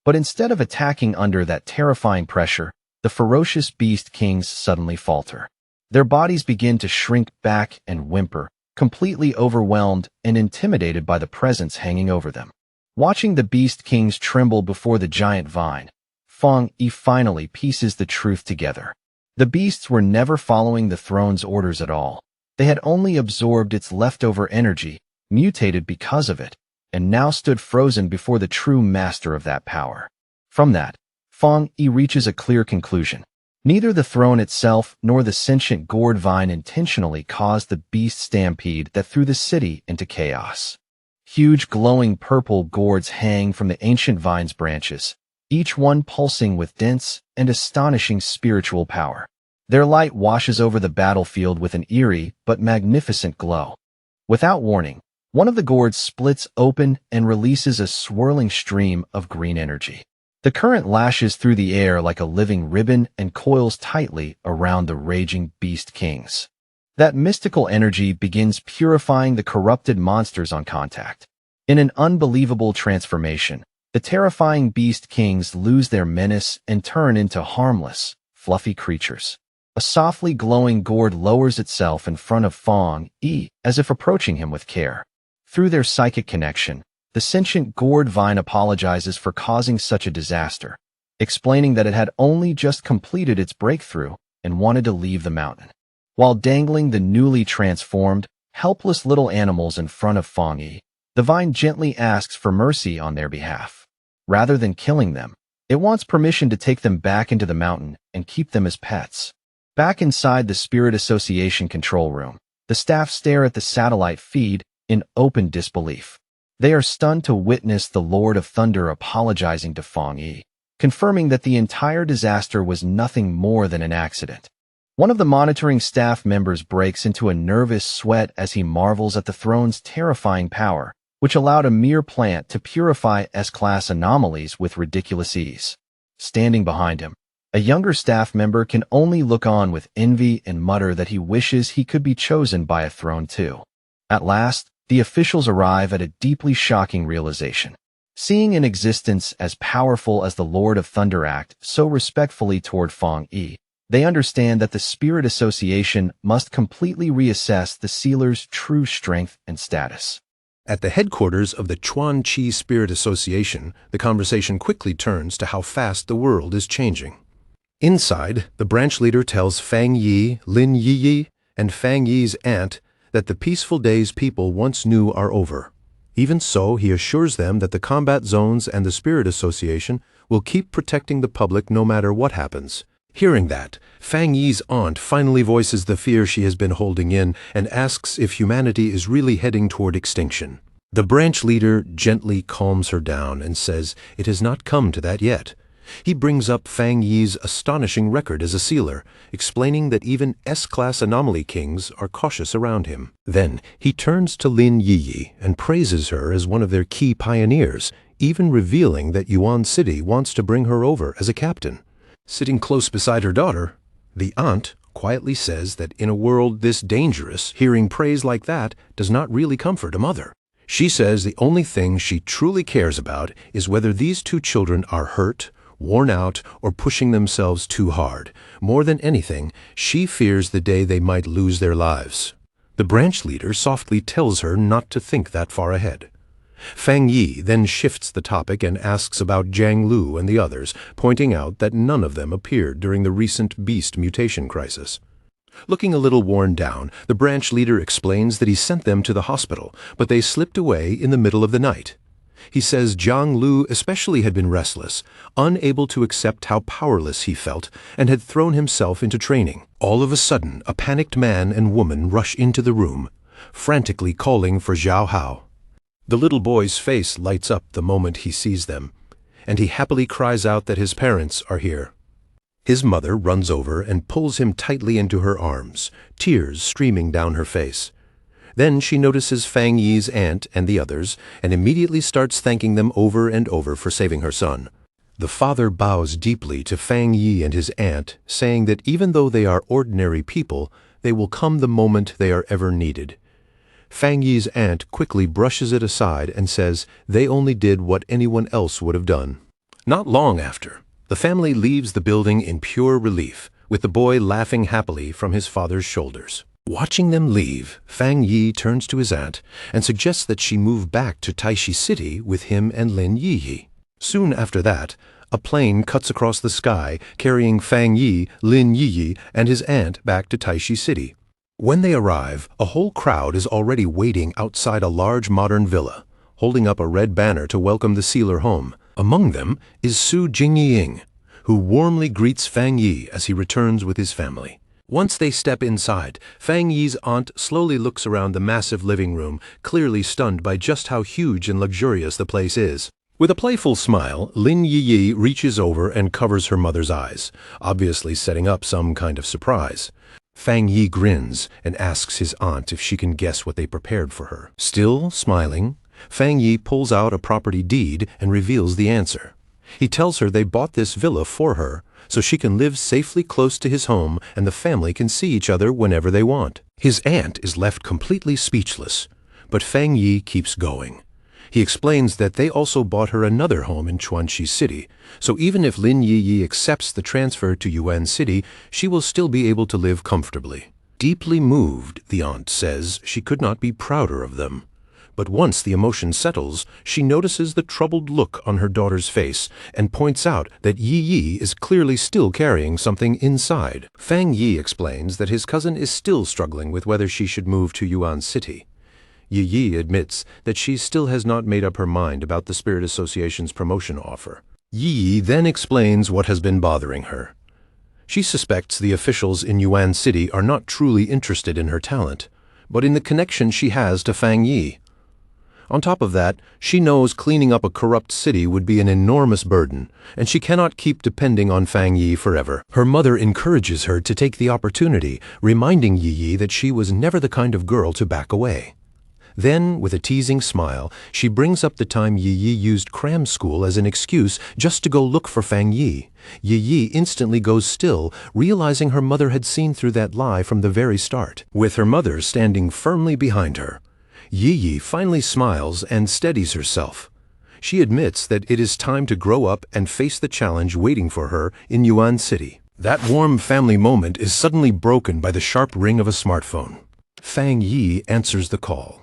But instead of attacking under that terrifying pressure, the ferocious beast kings suddenly falter. Their bodies begin to shrink back and whimper, completely overwhelmed and intimidated by the presence hanging over them. Watching the beast kings tremble before the giant vine, Fang Yi finally pieces the truth together. The beasts were never following the throne's orders at all. They had only absorbed its leftover energy, mutated because of it, and now stood frozen before the true master of that power. From that, Fang Yi reaches a clear conclusion. Neither the throne itself nor the sentient gourd vine intentionally caused the beast stampede that threw the city into chaos. Huge glowing purple gourds hang from the ancient vine's branches, each one pulsing with dense and astonishing spiritual power. Their light washes over the battlefield with an eerie but magnificent glow. Without warning, one of the gourds splits open and releases a swirling stream of green energy. The current lashes through the air like a living ribbon and coils tightly around the raging beast kings. That mystical energy begins purifying the corrupted monsters on contact. In an unbelievable transformation, the terrifying beast kings lose their menace and turn into harmless, fluffy creatures. A softly glowing gourd lowers itself in front of Fang Yi, as if approaching him with care. Through their psychic connection, the sentient gourd vine apologizes for causing such a disaster, explaining that it had only just completed its breakthrough and wanted to leave the mountain. While dangling the newly transformed, helpless little animals in front of Fang Yi, the vine gently asks for mercy on their behalf. Rather than killing them, it wants permission to take them back into the mountain and keep them as pets. Back inside the Spirit Association control room, the staff stare at the satellite feed in open disbelief. They are stunned to witness the Lord of Thunder apologizing to Fang Yi, confirming that the entire disaster was nothing more than an accident. One of the monitoring staff members breaks into a nervous sweat as he marvels at the throne's terrifying power, which allowed a mere plant to purify S-class anomalies with ridiculous ease. Standing behind him, a younger staff member can only look on with envy and mutter that he wishes he could be chosen by a throne too. At last, the officials arrive at a deeply shocking realization. Seeing an existence as powerful as the Lord of Thunder act so respectfully toward Fang Yi, they understand that the Spirit Association must completely reassess the sealer's true strength and status. At the headquarters of the Chuan Qi Spirit Association, the conversation quickly turns to how fast the world is changing. Inside, the branch leader tells Fang Yi, Lin Yiyi, and Fang Yi's aunt that the peaceful days people once knew are over. Even so, he assures them that the combat zones and the Spirit Association will keep protecting the public no matter what happens. Hearing that, Fang Yi's aunt finally voices the fear she has been holding in and asks if humanity is really heading toward extinction. The branch leader gently calms her down and says it has not come to that yet. He brings up Fang Yi's astonishing record as a sealer, explaining that even S-class anomaly kings are cautious around him. Then he turns to Lin Yiyi and praises her as one of their key pioneers, even revealing that Yuan City wants to bring her over as a captain. Sitting close beside her daughter, the aunt quietly says that in a world this dangerous, hearing praise like that does not really comfort a mother. She says the only thing she truly cares about is whether these two children are hurt, worn out, or pushing themselves too hard. More than anything, she fears the day they might lose their lives. The branch leader softly tells her not to think that far ahead. Fang Yi then shifts the topic and asks about Jiang Lu and the others, pointing out that none of them appeared during the recent beast mutation crisis. Looking a little worn down, the branch leader explains that he sent them to the hospital, but they slipped away in the middle of the night. He says Jiang Lu especially had been restless, unable to accept how powerless he felt, and had thrown himself into training. All of a sudden, a panicked man and woman rush into the room, frantically calling for Zhao Hao. The little boy's face lights up the moment he sees them, and he happily cries out that his parents are here. His mother runs over and pulls him tightly into her arms, tears streaming down her face. Then she notices Fang Yi's aunt and the others, and immediately starts thanking them over and over for saving her son. The father bows deeply to Fang Yi and his aunt, saying that even though they are ordinary people, they will come the moment they are ever needed. Fang Yi's aunt quickly brushes it aside and says they only did what anyone else would have done. Not long after, The family leaves the building in pure relief, with the boy laughing happily from his father's shoulders. Watching them leave, Fang Yi turns to his aunt and suggests that she move back to Taishi City with him and Lin Yiyi. Soon after that, a plane cuts across the sky, carrying Fang Yi, Lin Yiyi, and his aunt back to Taishi City. When they arrive, a whole crowd is already waiting outside a large modern villa, holding up a red banner to welcome the sealer home. Among them is Su Jingying, who warmly greets Fang Yi as he returns with his family. Once they step inside, Fang Yi's aunt slowly looks around the massive living room, clearly stunned by just how huge and luxurious the place is. With a playful smile, Lin Yiyi reaches over and covers her mother's eyes, obviously setting up some kind of surprise. Fang Yi grins and asks his aunt if she can guess what they prepared for her. Still smiling, Fang Yi pulls out a property deed and reveals the answer. He tells her they bought this villa for her, so she can live safely close to his home and the family can see each other whenever they want. His aunt is left completely speechless, but Fang Yi keeps going. He explains that they also bought her another home in Chuanxi City, so even if Lin Yiyi accepts the transfer to Yuan City, she will still be able to live comfortably. Deeply moved, the aunt says she could not be prouder of them. But once the emotion settles, she notices the troubled look on her daughter's face and points out that Yi is clearly still carrying something inside. Fang Yi explains that his cousin is still struggling with whether she should move to Yuan City. Yi admits that she still has not made up her mind about the Spirit Association's promotion offer. Yi then explains what has been bothering her. She suspects the officials in Yuan City are not truly interested in her talent, but in the connection she has to Fang Yi. On top of that, she knows cleaning up a corrupt city would be an enormous burden, and she cannot keep depending on Fang Yi forever. Her mother encourages her to take the opportunity, reminding Yi that she was never the kind of girl to back away. Then, with a teasing smile, she brings up the time Yi used cram school as an excuse just to go look for Fang Yi. Yi instantly goes still, realizing her mother had seen through that lie from the very start. With her mother standing firmly behind her, Yi finally smiles and steadies herself. She admits that it is time to grow up and face the challenge waiting for her in Yuan City. That warm family moment is suddenly broken by the sharp ring of a smartphone. Fang Yi answers the call,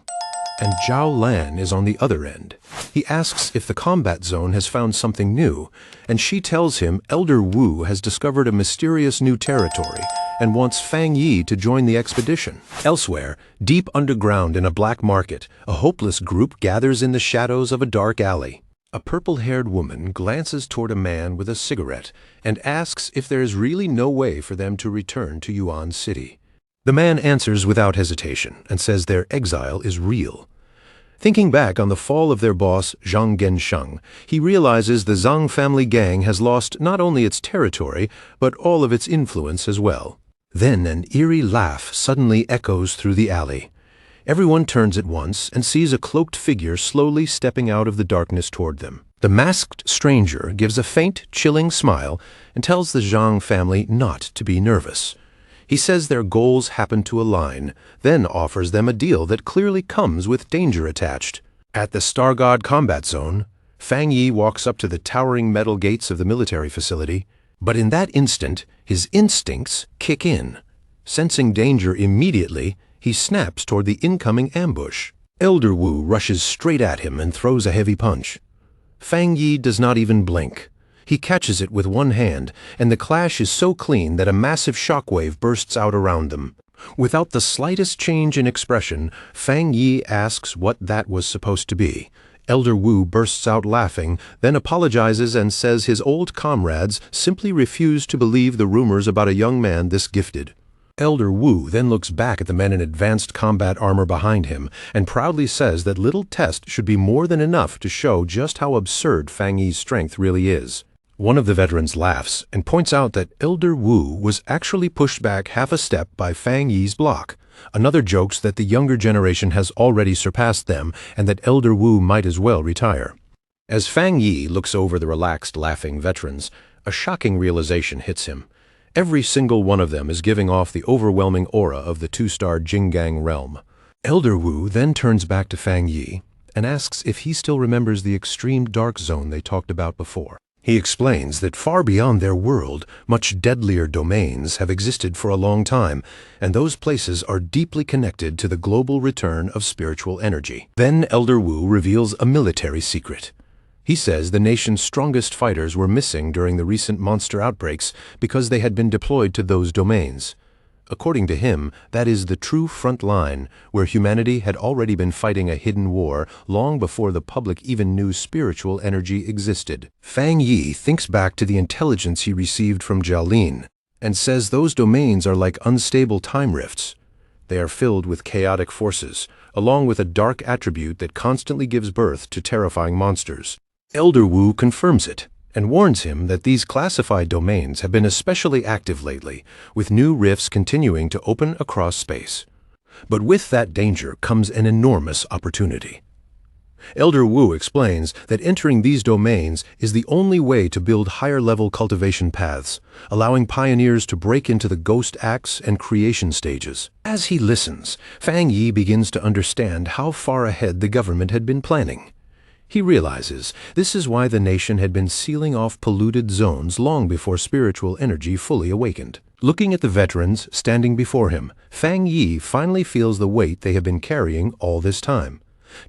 and Zhao Lan is on the other end. He asks if the combat zone has found something new, and she tells him Elder Wu has discovered a mysterious new territory and wants Fang Yi to join the expedition. Elsewhere, deep underground in a black market, a hopeless group gathers in the shadows of a dark alley. A purple-haired woman glances toward a man with a cigarette and asks if there is really no way for them to return to Yuan City. The man answers without hesitation and says their exile is real. Thinking back on the fall of their boss, Zhang Gensheng, he realizes the Zhang family gang has lost not only its territory, but all of its influence as well. Then an eerie laugh suddenly echoes through the alley. Everyone turns at once and sees a cloaked figure slowly stepping out of the darkness toward them. The masked stranger gives a faint, chilling smile and tells the Zhang family not to be nervous. He says their goals happen to align, then offers them a deal that clearly comes with danger attached. At the Star God combat zone, Fang Yi walks up to the towering metal gates of the military facility, but in that instant, his instincts kick in. Sensing danger immediately, he snaps toward the incoming ambush. Elder Wu rushes straight at him and throws a heavy punch. Fang Yi does not even blink. He catches it with one hand, and the clash is so clean that a massive shockwave bursts out around them. Without the slightest change in expression, Fang Yi asks what that was supposed to be. Elder Wu bursts out laughing, then apologizes and says his old comrades simply refuse to believe the rumors about a young man this gifted. Elder Wu then looks back at the men in advanced combat armor behind him and proudly says that little test should be more than enough to show just how absurd Fang Yi's strength really is. One of the veterans laughs and points out that Elder Wu was actually pushed back half a step by Fang Yi's block. Another jokes that the younger generation has already surpassed them and that Elder Wu might as well retire. As Fang Yi looks over the relaxed, laughing veterans, a shocking realization hits him. Every single one of them is giving off the overwhelming aura of the two-star Jinggang realm. Elder Wu then turns back to Fang Yi and asks if he still remembers the extreme dark zone they talked about before. He explains that far beyond their world, much deadlier domains have existed for a long time, and those places are deeply connected to the global return of spiritual energy. Then Elder Wu reveals a military secret. He says the nation's strongest fighters were missing during the recent monster outbreaks because they had been deployed to those domains. According to him, that is the true front line, where humanity had already been fighting a hidden war long before the public even knew spiritual energy existed. Fang Yi thinks back to the intelligence he received from Jiaolin and says those domains are like unstable time rifts. They are filled with chaotic forces, along with a dark attribute that constantly gives birth to terrifying monsters. Elder Wu confirms it and warns him that these classified domains have been especially active lately, with new rifts continuing to open across space. But with that danger comes an enormous opportunity. Elder Wu explains that entering these domains is the only way to build higher-level cultivation paths, allowing pioneers to break into the ghost acts and creation stages. As he listens, Fang Yi begins to understand how far ahead the government had been planning. He realizes this is why the nation had been sealing off polluted zones long before spiritual energy fully awakened. Looking at the veterans standing before him, Fang Yi finally feels the weight they have been carrying all this time.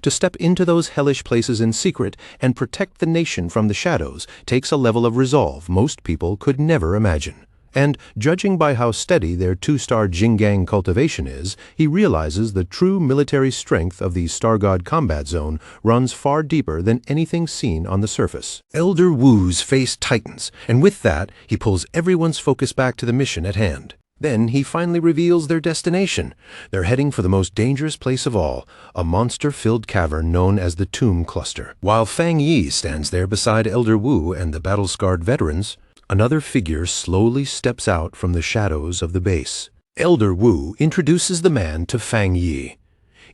To step into those hellish places in secret and protect the nation from the shadows takes a level of resolve most people could never imagine. And, judging by how steady their 2-star Jinggang cultivation is, he realizes the true military strength of the Star God Combat Zone runs far deeper than anything seen on the surface. Elder Wu's face tightens, and with that, he pulls everyone's focus back to the mission at hand. Then he finally reveals their destination. They're heading for the most dangerous place of all, a monster-filled cavern known as the Tomb Cluster. While Fang Yi stands there beside Elder Wu and the battle-scarred veterans, another figure slowly steps out from the shadows of the base. Elder Wu introduces the man to Fang Yi.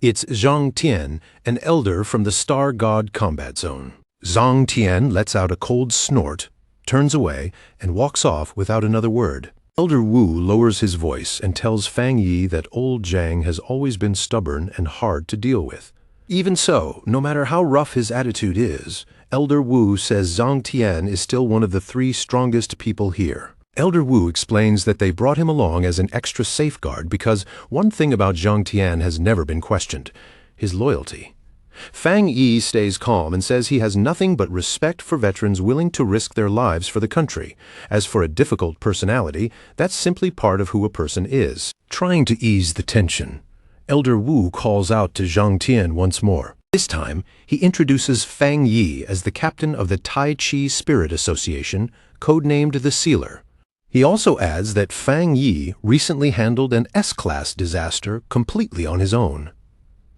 It's Zhang Tian, an elder from the Star God Combat Zone. Zhang Tian lets out a cold snort, turns away, and walks off without another word. Elder Wu lowers his voice and tells Fang Yi that old Zhang has always been stubborn and hard to deal with. Even so, no matter how rough his attitude is, Elder Wu says Zhang Tian is still one of the 3 strongest people here. Elder Wu explains that they brought him along as an extra safeguard because one thing about Zhang Tian has never been questioned: his loyalty. Fang Yi stays calm and says he has nothing but respect for veterans willing to risk their lives for the country. As for a difficult personality, that's simply part of who a person is. Trying to ease the tension, Elder Wu calls out to Zhang Tian once more. This time, he introduces Fang Yi as the captain of the Tai Chi Spirit Association, codenamed the Sealer. He also adds that Fang Yi recently handled an S-class disaster completely on his own.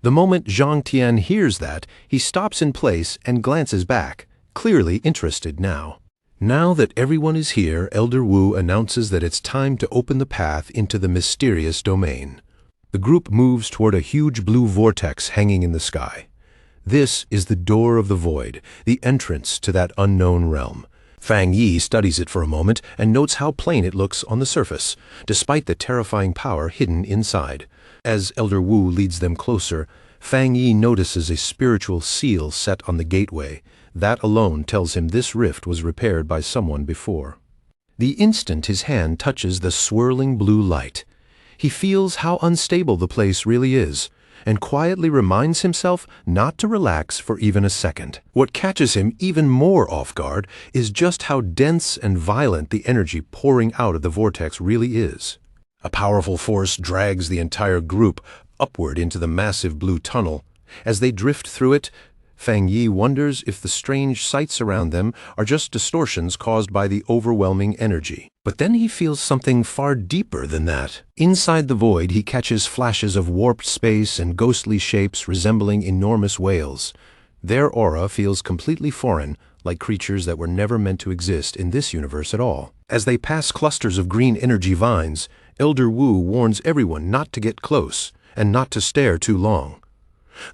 The moment Zhang Tian hears that, he stops in place and glances back, clearly interested now. Now that everyone is here, Elder Wu announces that it's time to open the path into the mysterious domain. The group moves toward a huge blue vortex hanging in the sky. This is the door of the void, the entrance to that unknown realm. Fang Yi studies it for a moment and notes how plain it looks on the surface, despite the terrifying power hidden inside. As Elder Wu leads them closer, Fang Yi notices a spiritual seal set on the gateway. That alone tells him this rift was repaired by someone before. The instant his hand touches the swirling blue light, he feels how unstable the place really is, and quietly reminds himself not to relax for even a second. What catches him even more off guard is just how dense and violent the energy pouring out of the vortex really is. A powerful force drags the entire group upward into the massive blue tunnel. As they drift through it, Fang Yi wonders if the strange sights around them are just distortions caused by the overwhelming energy. But then he feels something far deeper than that. Inside the void, he catches flashes of warped space and ghostly shapes resembling enormous whales. Their aura feels completely foreign, like creatures that were never meant to exist in this universe at all. As they pass clusters of green energy vines, Elder Wu warns everyone not to get close and not to stare too long.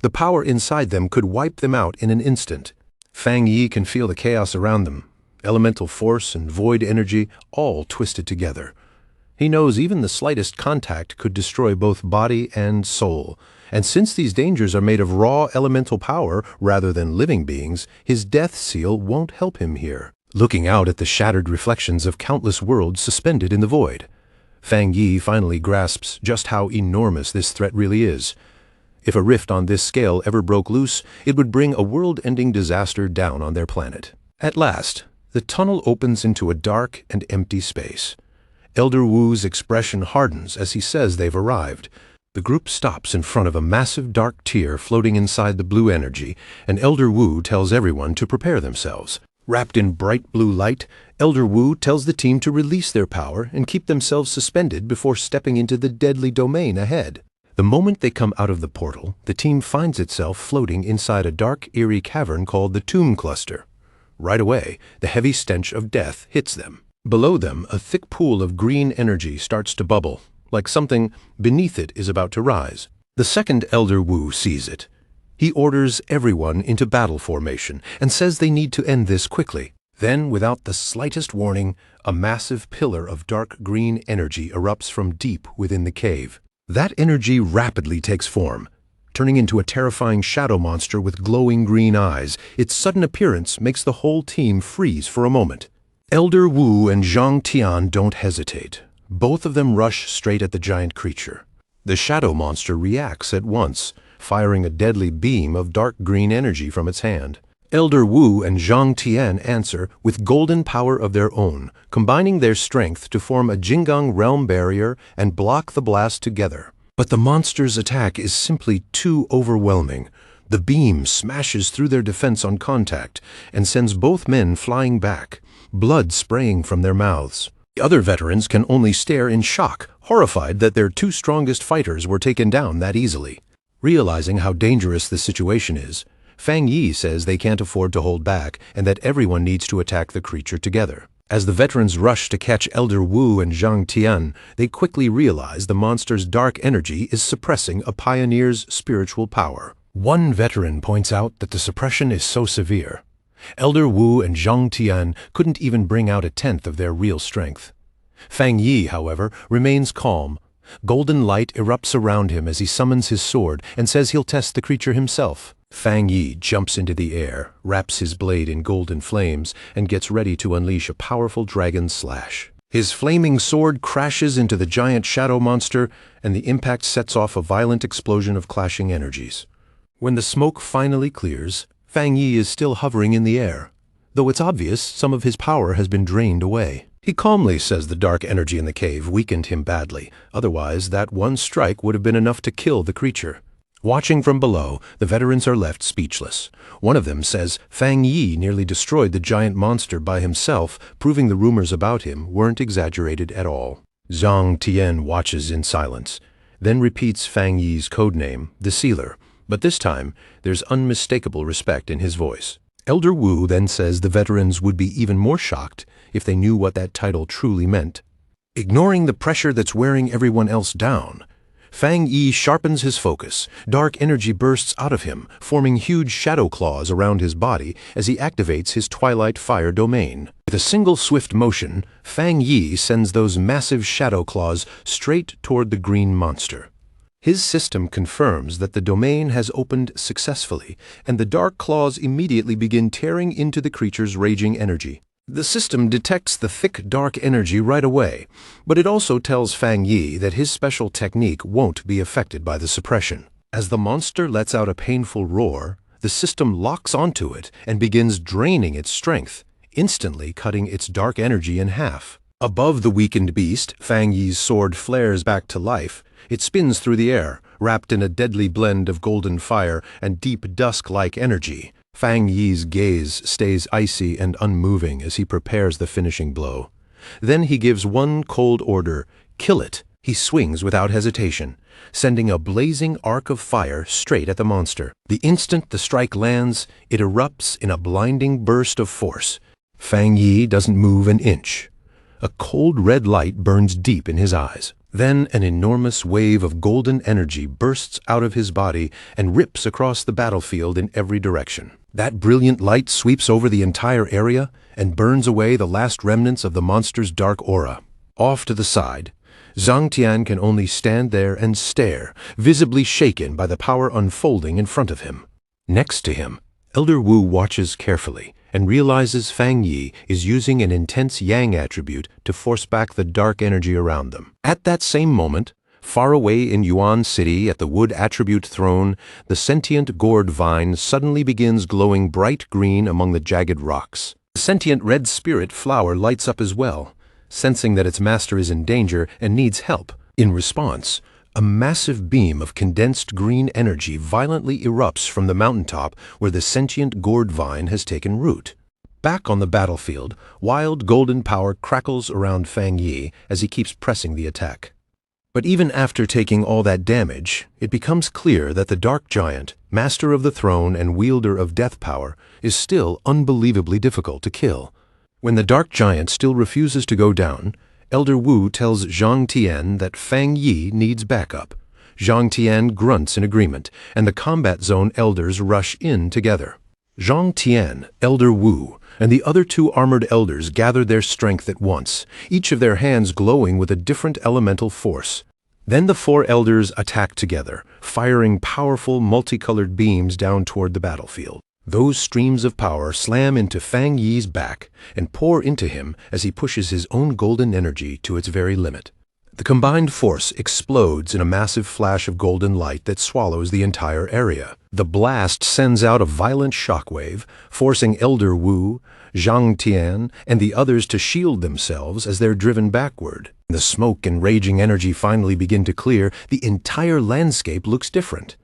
The power inside them could wipe them out in an instant. Fang Yi can feel the chaos around them, elemental force and void energy all twisted together. He knows even the slightest contact could destroy both body and soul, and since these dangers are made of raw elemental power rather than living beings, his death seal won't help him here. looking out at the shattered reflections of countless worlds suspended in the void. Fang Yi finally grasps just how enormous this threat really is. If a rift on this scale ever broke loose, it would bring a world-ending disaster down on their planet. At last, the tunnel opens into a dark and empty space. Elder Wu's expression hardens as he says they've arrived. The group stops in front of a massive dark tier floating inside the blue energy, and Elder Wu tells everyone to prepare themselves. Wrapped in bright blue light, Elder Wu tells the team to release their power and keep themselves suspended before stepping into the deadly domain ahead. The moment they come out of the portal, the team finds itself floating inside a dark, eerie cavern called the Tomb Cluster. Right away, the heavy stench of death hits them. Below them, a thick pool of green energy starts to bubble, like something beneath it is about to rise. The second Elder Wu sees it. He orders everyone into battle formation and says they need to end this quickly. Then, without the slightest warning, a massive pillar of dark green energy erupts from deep within the cave. That energy rapidly takes form, turning into a terrifying shadow monster with glowing green eyes. Its sudden appearance makes the whole team freeze for a moment. Elder Wu and Zhang Tian don't hesitate. Both of them rush straight at the giant creature. The shadow monster reacts at once, firing a deadly beam of dark green energy from its hand. Elder Wu and Zhang Tian answer with golden power of their own, combining their strength to form a Jinggang realm barrier and block the blast together. But the monster's attack is simply too overwhelming. The beam smashes through their defense on contact and sends both men flying back, blood spraying from their mouths. The other veterans can only stare in shock, horrified that their two strongest fighters were taken down that easily. Realizing how dangerous the situation is, Fang Yi says they can't afford to hold back and that everyone needs to attack the creature together. As the veterans rush to catch Elder Wu and Zhang Tian, they quickly realize the monster's dark energy is suppressing a pioneer's spiritual power. One veteran points out that the suppression is so severe. Elder Wu and Zhang Tian couldn't even bring out a tenth of their real strength. Fang Yi, however, remains calm. Golden light erupts around him as he summons his sword and says he'll test the creature himself. Fang Yi jumps into the air, wraps his blade in golden flames, and gets ready to unleash a powerful dragon slash. His flaming sword crashes into the giant shadow monster, and the impact sets off a violent explosion of clashing energies. When the smoke finally clears, Fang Yi is still hovering in the air, though it's obvious some of his power has been drained away. He calmly says the dark energy in the cave weakened him badly, otherwise that one strike would have been enough to kill the creature. Watching from below, the veterans are left speechless. One of them says Fang Yi nearly destroyed the giant monster by himself, proving the rumors about him weren't exaggerated at all. Zhang Tian watches in silence, then repeats Fang Yi's codename, the Sealer, but this time there's unmistakable respect in his voice. Elder Wu then says the veterans would be even more shocked if they knew what that title truly meant. Ignoring the pressure that's wearing everyone else down, Fang Yi sharpens his focus. Dark energy bursts out of him, forming huge shadow claws around his body as he activates his Twilight Fire domain. With a single swift motion, Fang Yi sends those massive shadow claws straight toward the green monster. His system confirms that the domain has opened successfully, and the dark claws immediately begin tearing into the creature's raging energy. The system detects the thick, dark energy right away, but it also tells Fang Yi that his special technique won't be affected by the suppression. As the monster lets out a painful roar, the system locks onto it and begins draining its strength, instantly cutting its dark energy in half. Above the weakened beast, Fang Yi's sword flares back to life. It spins through the air, wrapped in a deadly blend of golden fire and deep dusk-like energy. Fang Yi's gaze stays icy and unmoving as he prepares the finishing blow. Then he gives one cold order, "Kill it." He swings without hesitation, sending a blazing arc of fire straight at the monster. The instant the strike lands, it erupts in a blinding burst of force. Fang Yi doesn't move an inch. A cold red light burns deep in his eyes. Then an enormous wave of golden energy bursts out of his body and rips across the battlefield in every direction. That brilliant light sweeps over the entire area and burns away the last remnants of the monster's dark aura. Off to the side, Zhang Tian can only stand there and stare, visibly shaken by the power unfolding in front of him. Next to him, Elder Wu watches carefully, and realizes Fang Yi is using an intense yang attribute to force back the dark energy around them. At that same moment, far away in Yuan City at the wood attribute throne, the sentient gourd vine suddenly begins glowing bright green among the jagged rocks. The sentient red spirit flower lights up as well, sensing that its master is in danger and needs help. In response, a massive beam of condensed green energy violently erupts from the mountaintop where the sentient gourd vine has taken root. Back on the battlefield, wild golden power crackles around Fang Yi as he keeps pressing the attack. But even after taking all that damage, it becomes clear that the Dark Giant, master of the throne and wielder of death power, is still unbelievably difficult to kill. When the Dark Giant still refuses to go down, Elder Wu tells Zhang Tian that Fang Yi needs backup. Zhang Tian grunts in agreement, and the combat zone elders rush in together. Zhang Tian, Elder Wu, and the other 2 armored elders gather their strength at once, each of their hands glowing with a different elemental force. Then the 4 elders attack together, firing powerful multicolored beams down toward the battlefield. Those streams of power slam into Fang Yi's back and pour into him as he pushes his own golden energy to its very limit. The combined force explodes in a massive flash of golden light that swallows the entire area. The blast sends out a violent shockwave, forcing Elder Wu, Zhang Tian, and the others to shield themselves as they're driven backward. The smoke and raging energy finally begin to clear. The entire landscape looks different.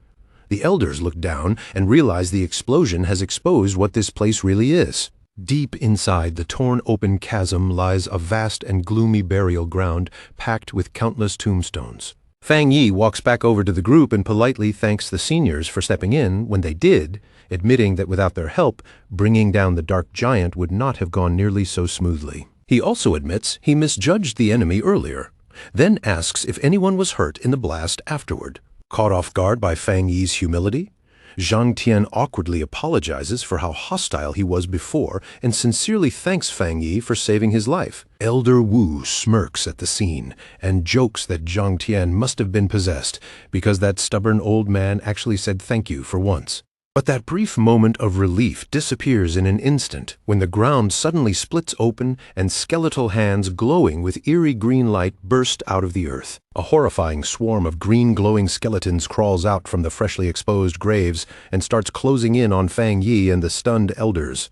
The elders look down and realize the explosion has exposed what this place really is. Deep inside the torn open chasm lies a vast and gloomy burial ground packed with countless tombstones. Fang Yi walks back over to the group and politely thanks the seniors for stepping in when they did, admitting that without their help, bringing down the Dark Giant would not have gone nearly so smoothly. He also admits he misjudged the enemy earlier, then asks if anyone was hurt in the blast afterward. Caught off guard by Fang Yi's humility, Zhang Tian awkwardly apologizes for how hostile he was before and sincerely thanks Fang Yi for saving his life. Elder Wu smirks at the scene and jokes that Zhang Tian must have been possessed because that stubborn old man actually said thank you for once. But that brief moment of relief disappears in an instant when the ground suddenly splits open and skeletal hands glowing with eerie green light burst out of the earth. A horrifying swarm of green glowing skeletons crawls out from the freshly exposed graves and starts closing in on Fang Yi and the stunned elders.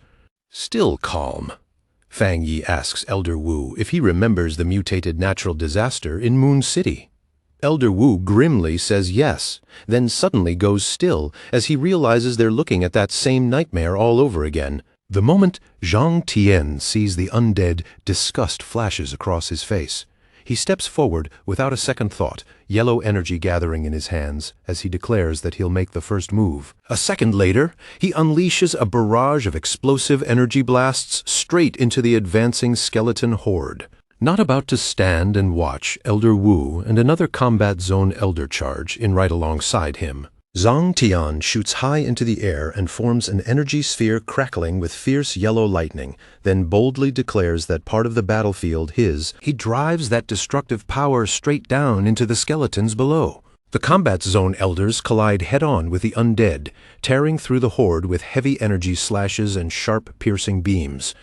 Still calm, Fang Yi asks Elder Wu if he remembers the mutated natural disaster in Moon City. Elder Wu grimly says yes, then suddenly goes still as he realizes they're looking at that same nightmare all over again. The moment Zhang Tian sees the undead, disgust flashes across his face. He steps forward without a second thought, yellow energy gathering in his hands as he declares that he'll make the first move. A second later, he unleashes a barrage of explosive energy blasts straight into the advancing skeleton horde. Not about to stand and watch Elder Wu and another combat zone elder charge in right alongside him, Zhang Tian shoots high into the air and forms an energy sphere crackling with fierce yellow lightning, then boldly declares that part of the battlefield his. He drives that destructive power straight down into the skeletons below. The combat zone elders collide head-on with the undead, tearing through the horde with heavy energy slashes and sharp, piercing beams.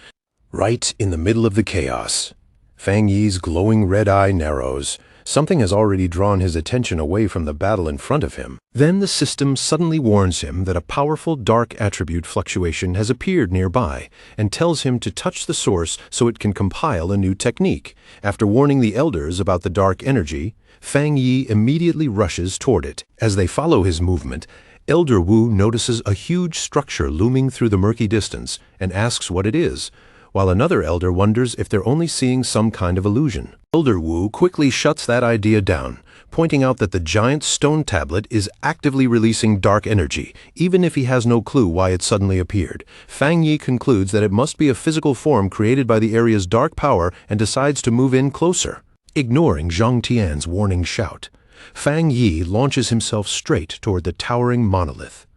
Right in the middle of the chaos, Fang Yi's glowing red eye narrows. Something has already drawn his attention away from the battle in front of him. Then the system suddenly warns him that a powerful dark attribute fluctuation has appeared nearby and tells him to touch the source so it can compile a new technique. After warning the elders about the dark energy, Fang Yi immediately rushes toward it. As they follow his movement, Elder Wu notices a huge structure looming through the murky distance and asks what it is, while another elder wonders if they're only seeing some kind of illusion. Elder Wu quickly shuts that idea down, pointing out that the giant stone tablet is actively releasing dark energy, even if he has no clue why it suddenly appeared. Fang Yi concludes that it must be a physical form created by the area's dark power and decides to move in closer. Ignoring Zhang Tian's warning shout, Fang Yi launches himself straight toward the towering monolith.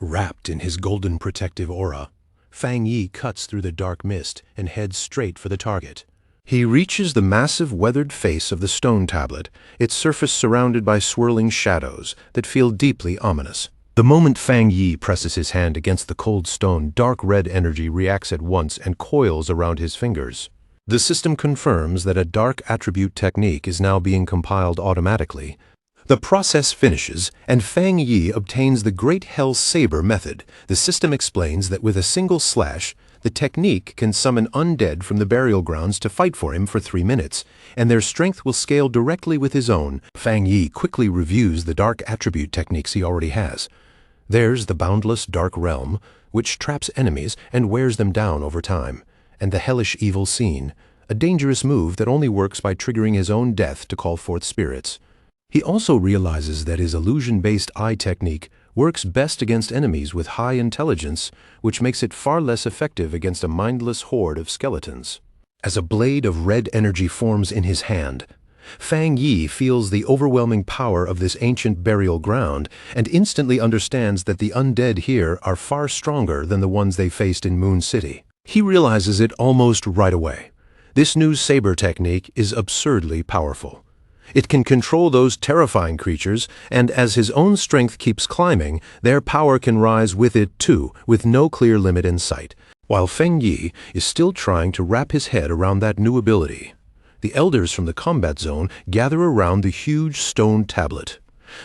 Wrapped in his golden protective aura, Fang Yi cuts through the dark mist and heads straight for the target. He reaches the massive weathered face of the stone tablet, its surface surrounded by swirling shadows that feel deeply ominous. The moment Fang Yi presses his hand against the cold stone, dark red energy reacts at once and coils around his fingers. The system confirms that a dark attribute technique is now being compiled automatically. The process finishes, and Fang Yi obtains the Great Hell Saber method. The system explains that with a single slash, the technique can summon undead from the burial grounds to fight for him for 3 minutes, and their strength will scale directly with his own. Fang Yi quickly reviews the dark attribute techniques he already has. There's the Boundless Dark Realm, which traps enemies and wears them down over time, and the Hellish Evil Scene, a dangerous move that only works by triggering his own death to call forth spirits. He also realizes that his illusion-based eye technique works best against enemies with high intelligence, which makes it far less effective against a mindless horde of skeletons. As a blade of red energy forms in his hand, Fang Yi feels the overwhelming power of this ancient burial ground and instantly understands that the undead here are far stronger than the ones they faced in Moon City. He realizes it almost right away. This new saber technique is absurdly powerful. It can control those terrifying creatures, and as his own strength keeps climbing, their power can rise with it too, with no clear limit in sight. While Feng Yi is still trying to wrap his head around that new ability, the elders from the combat zone gather around the huge stone tablet.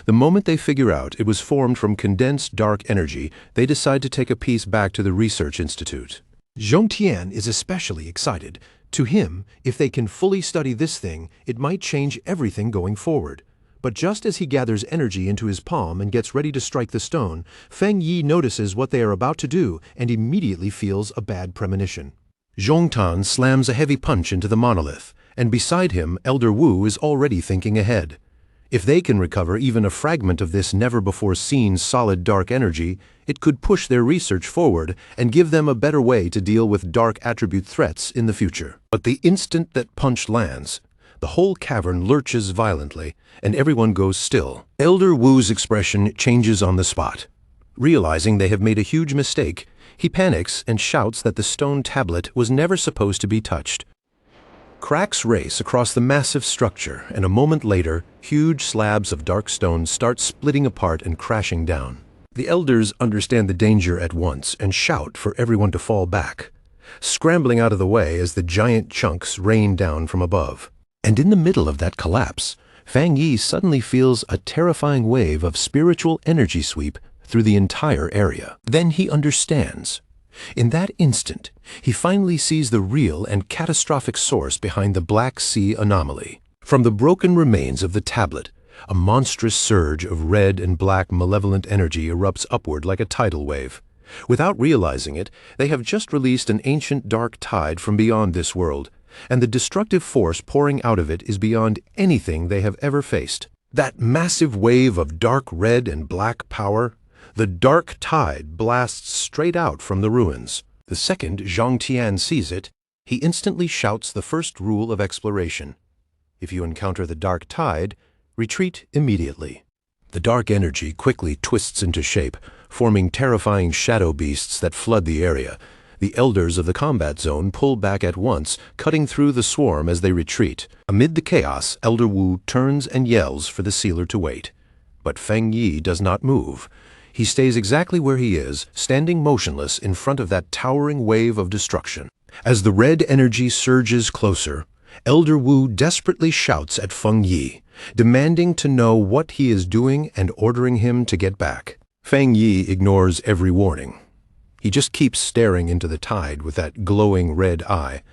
The moment they figure out it was formed from condensed dark energy, they decide to take a piece back to the research institute. Zhong Tian is especially excited. To him, if they can fully study this thing, it might change everything going forward. But just as he gathers energy into his palm and gets ready to strike the stone, Feng Yi notices what they are about to do and immediately feels a bad premonition. Zhong Tan slams a heavy punch into the monolith, and beside him, Elder Wu is already thinking ahead. If they can recover even a fragment of this never-before-seen solid dark energy, it could push their research forward and give them a better way to deal with dark attribute threats in the future. But the instant that punch lands, the whole cavern lurches violently, and everyone goes still. Elder Wu's expression changes on the spot. Realizing they have made a huge mistake, he panics and shouts that the stone tablet was never supposed to be touched. Cracks race across the massive structure, and a moment later, huge slabs of dark stone start splitting apart and crashing down. The elders understand the danger at once and shout for everyone to fall back, scrambling out of the way as the giant chunks rain down from above. And in the middle of that collapse, Fang Yi suddenly feels a terrifying wave of spiritual energy sweep through the entire area. Then he understands. In that instant, he finally sees the real and catastrophic source behind the Black Sea anomaly. From the broken remains of the tablet, a monstrous surge of red and black malevolent energy erupts upward like a tidal wave. Without realizing it, they have just released an ancient dark tide from beyond this world, and the destructive force pouring out of it is beyond anything they have ever faced. That massive wave of dark red and black power, the dark tide blasts straight out from the ruins. The second Zhong Tian sees it, he instantly shouts the first rule of exploration. If you encounter the dark tide, retreat immediately. The dark energy quickly twists into shape, forming terrifying shadow beasts that flood the area. The elders of the combat zone pull back at once, cutting through the swarm as they retreat. Amid the chaos, Elder Wu turns and yells for the sealer to wait. But Feng Yi does not move. He stays exactly where he is, standing motionless in front of that towering wave of destruction. As the red energy surges closer, Elder Wu desperately shouts at Feng Yi, demanding to know what he is doing and ordering him to get back. Feng Yi ignores every warning. He just keeps staring into the tide with that glowing red eye.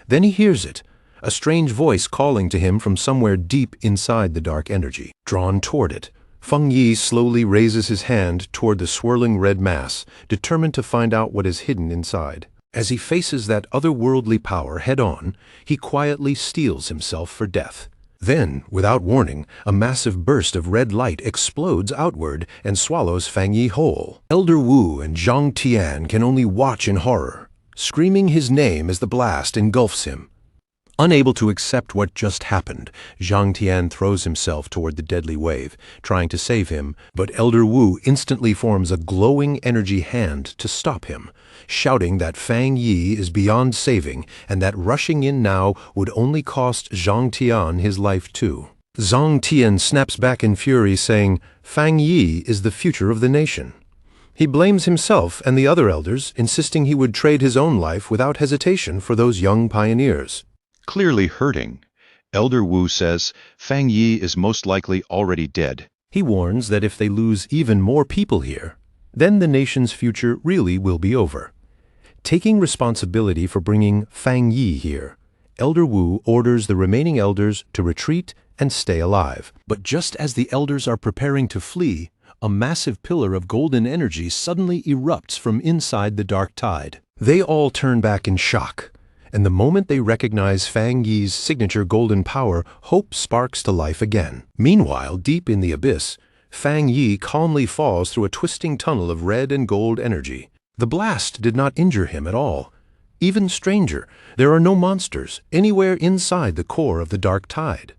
Then he hears it, a strange voice calling to him from somewhere deep inside the dark energy. Drawn toward it, Feng Yi slowly raises his hand toward the swirling red mass, determined to find out what is hidden inside. As he faces that otherworldly power head-on, he quietly steels himself for death. Then, without warning, a massive burst of red light explodes outward and swallows Feng Yi whole. Elder Wu and Zhong Tian can only watch in horror, screaming his name as the blast engulfs him. Unable to accept what just happened, Zhang Tian throws himself toward the deadly wave, trying to save him, but Elder Wu instantly forms a glowing energy hand to stop him, shouting that Feng Yi is beyond saving and that rushing in now would only cost Zhang Tian his life too. Zhang Tian snaps back in fury, saying, Fang Yi is the future of the nation. He blames himself and the other elders, insisting he would trade his own life without hesitation for those young pioneers. Clearly hurting, Elder Wu says Fang Yi is most likely already dead. He warns that if they lose even more people here, then the nation's future really will be over. Taking responsibility for bringing Fang Yi here, Elder Wu orders the remaining elders to retreat and stay alive. But just as the elders are preparing to flee, a massive pillar of golden energy suddenly erupts from inside the dark tide. They all turn back in shock, and the moment they recognize Fang Yi's signature golden power, hope sparks to life again. Meanwhile, deep in the abyss, Fang Yi calmly falls through a twisting tunnel of red and gold energy. The blast did not injure him at all. Even stranger, there are no monsters anywhere inside the core of the dark tide.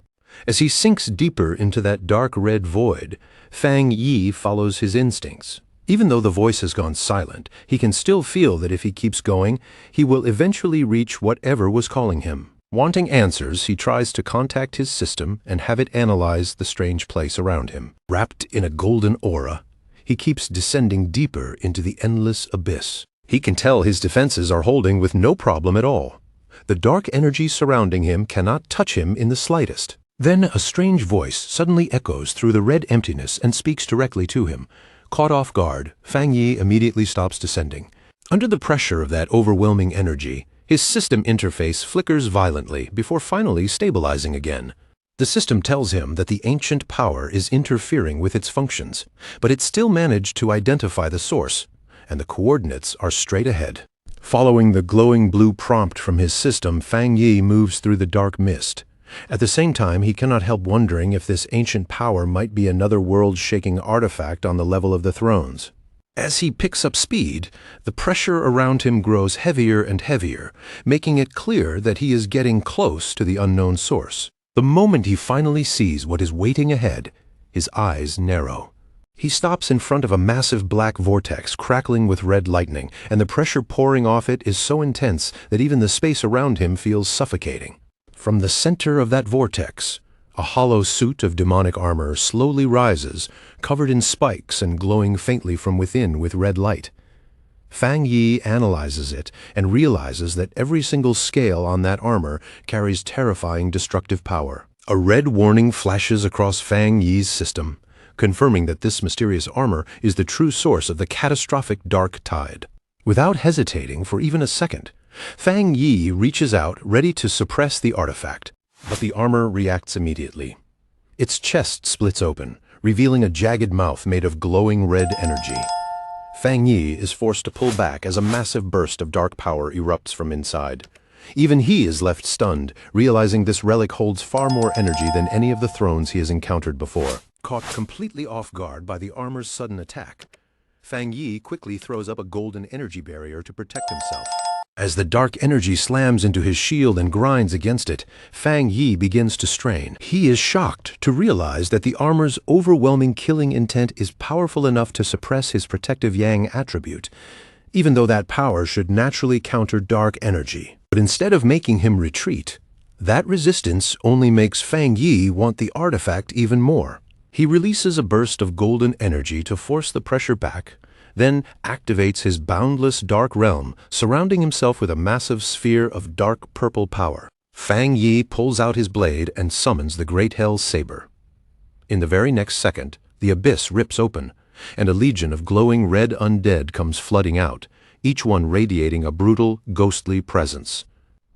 As he sinks deeper into that dark red void, Fang Yi follows his instincts. Even though the voice has gone silent, he can still feel that if he keeps going, he will eventually reach whatever was calling him. Wanting answers, he tries to contact his system and have it analyze the strange place around him. Wrapped in a golden aura, he keeps descending deeper into the endless abyss. He can tell his defenses are holding with no problem at all. The dark energy surrounding him cannot touch him in the slightest. Then a strange voice suddenly echoes through the red emptiness and speaks directly to him. Caught off guard, Fang Yi immediately stops descending. Under the pressure of that overwhelming energy, his system interface flickers violently before finally stabilizing again. The system tells him that the ancient power is interfering with its functions, but it still managed to identify the source, and the coordinates are straight ahead. Following the glowing blue prompt from his system, Fang Yi moves through the dark mist. At the same time, he cannot help wondering if this ancient power might be another world-shaking artifact on the level of the thrones. As he picks up speed, the pressure around him grows heavier and heavier, making it clear that he is getting close to the unknown source. The moment he finally sees what is waiting ahead, his eyes narrow. He stops in front of a massive black vortex crackling with red lightning, and the pressure pouring off it is so intense that even the space around him feels suffocating. From the center of that vortex, a hollow suit of demonic armor slowly rises, covered in spikes and glowing faintly from within with red light. Fang Yi analyzes it and realizes that every single scale on that armor carries terrifying destructive power. A red warning flashes across Fang Yi's system, confirming that this mysterious armor is the true source of the catastrophic dark tide. Without hesitating for even a second, Fang Yi reaches out, ready to suppress the artifact, but the armor reacts immediately. Its chest splits open, revealing a jagged mouth made of glowing red energy. Fang Yi is forced to pull back as a massive burst of dark power erupts from inside. Even he is left stunned, realizing this relic holds far more energy than any of the thrones he has encountered before. Caught completely off guard by the armor's sudden attack, Fang Yi quickly throws up a golden energy barrier to protect himself. As the dark energy slams into his shield and grinds against it, Fang Yi begins to strain. He is shocked to realize that the armor's overwhelming killing intent is powerful enough to suppress his protective yang attribute, even though that power should naturally counter dark energy. But instead of making him retreat, that resistance only makes Fang Yi want the artifact even more. He releases a burst of golden energy to force the pressure back, then activates his boundless dark realm, surrounding himself with a massive sphere of dark purple power. Fang Yi pulls out his blade and summons the Great Hell Saber. In the very next second, the abyss rips open, and a legion of glowing red undead comes flooding out, each one radiating a brutal, ghostly presence.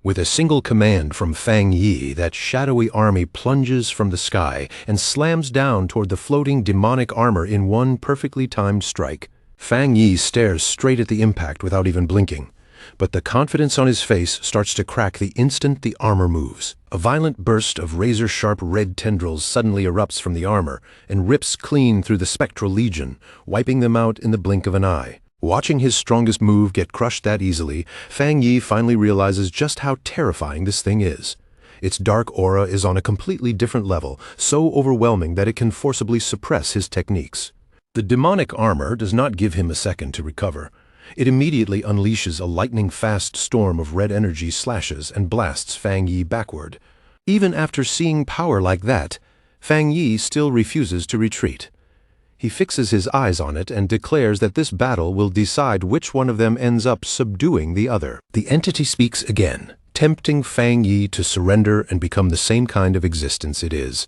With a single command from Fang Yi, that shadowy army plunges from the sky and slams down toward the floating demonic armor in one perfectly timed strike. Fang Yi stares straight at the impact without even blinking, but the confidence on his face starts to crack the instant the armor moves. A violent burst of razor-sharp red tendrils suddenly erupts from the armor and rips clean through the spectral legion, wiping them out in the blink of an eye. Watching his strongest move get crushed that easily, Fang Yi finally realizes just how terrifying this thing is. Its dark aura is on a completely different level, so overwhelming that it can forcibly suppress his techniques. The demonic armor does not give him a second to recover. It immediately unleashes a lightning-fast storm of red energy slashes and blasts Fang Yi backward. Even after seeing power like that, Fang Yi still refuses to retreat. He fixes his eyes on it and declares that this battle will decide which one of them ends up subduing the other. The entity speaks again, tempting Fang Yi to surrender and become the same kind of existence it is.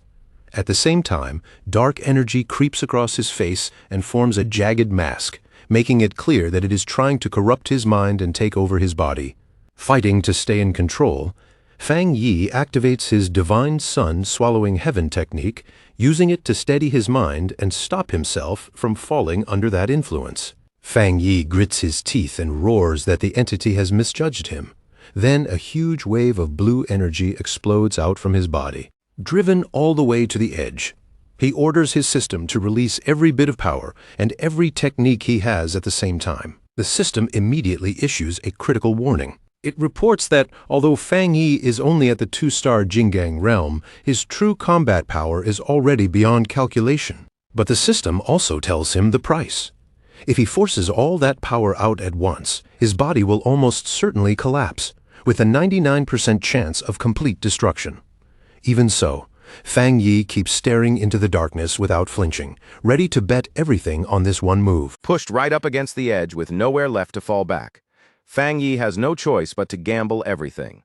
At the same time, dark energy creeps across his face and forms a jagged mask, making it clear that it is trying to corrupt his mind and take over his body. Fighting to stay in control, Fang Yi activates his Divine Sun Swallowing Heaven technique, using it to steady his mind and stop himself from falling under that influence. Fang Yi grits his teeth and roars that the entity has misjudged him. Then a huge wave of blue energy explodes out from his body. Driven all the way to the edge, he orders his system to release every bit of power and every technique he has at the same time. The system immediately issues a critical warning. It reports that although Fang Yi is only at the 2-star Jingang realm, his true combat power is already beyond calculation. But the system also tells him the price. If he forces all that power out at once, his body will almost certainly collapse, with a 99% chance of complete destruction. Even so, Fang Yi keeps staring into the darkness without flinching, ready to bet everything on this one move. Pushed right up against the edge with nowhere left to fall back, Fang Yi has no choice but to gamble everything.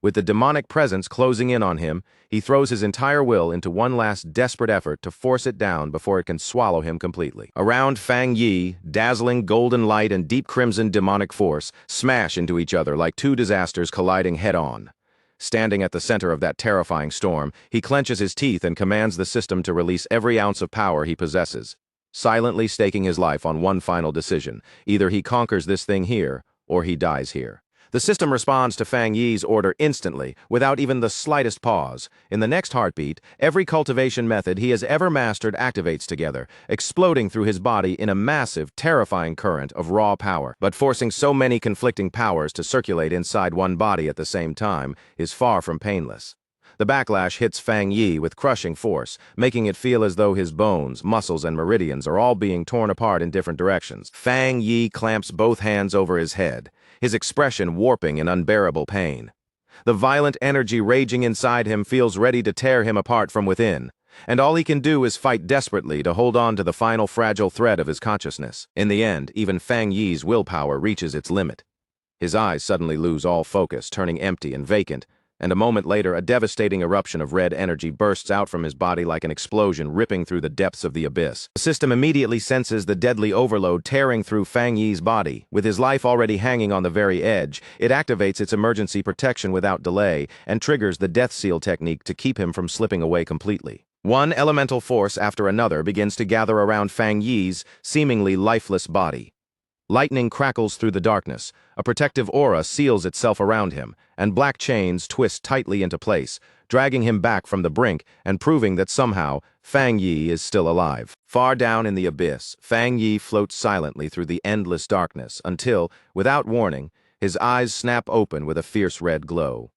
With the demonic presence closing in on him, he throws his entire will into one last desperate effort to force it down before it can swallow him completely. Around Fang Yi, dazzling golden light and deep crimson demonic force smash into each other like two disasters colliding head-on. Standing at the center of that terrifying storm, he clenches his teeth and commands the system to release every ounce of power he possesses, silently staking his life on one final decision. Either he conquers this thing here, or he dies here. The system responds to Fang Yi's order instantly, without even the slightest pause. In the next heartbeat, every cultivation method he has ever mastered activates together, exploding through his body in a massive, terrifying current of raw power. But forcing so many conflicting powers to circulate inside one body at the same time is far from painless. The backlash hits Fang Yi with crushing force, making it feel as though his bones, muscles, and meridians are all being torn apart in different directions. Fang Yi clamps both hands over his head, his expression warping in unbearable pain. The violent energy raging inside him feels ready to tear him apart from within, and all he can do is fight desperately to hold on to the final fragile thread of his consciousness. In the end, even Fang Yi's willpower reaches its limit. His eyes suddenly lose all focus, turning empty and vacant, and a moment later a devastating eruption of red energy bursts out from his body like an explosion ripping through the depths of the abyss. The system immediately senses the deadly overload tearing through Fang Yi's body. With his life already hanging on the very edge, it activates its emergency protection without delay and triggers the death seal technique to keep him from slipping away completely. One elemental force after another begins to gather around Fang Yi's seemingly lifeless body. Lightning crackles through the darkness, a protective aura seals itself around him, and black chains twist tightly into place, dragging him back from the brink and proving that somehow Fang Yi is still alive. Far down in the abyss, Fang Yi floats silently through the endless darkness until, without warning, his eyes snap open with a fierce red glow.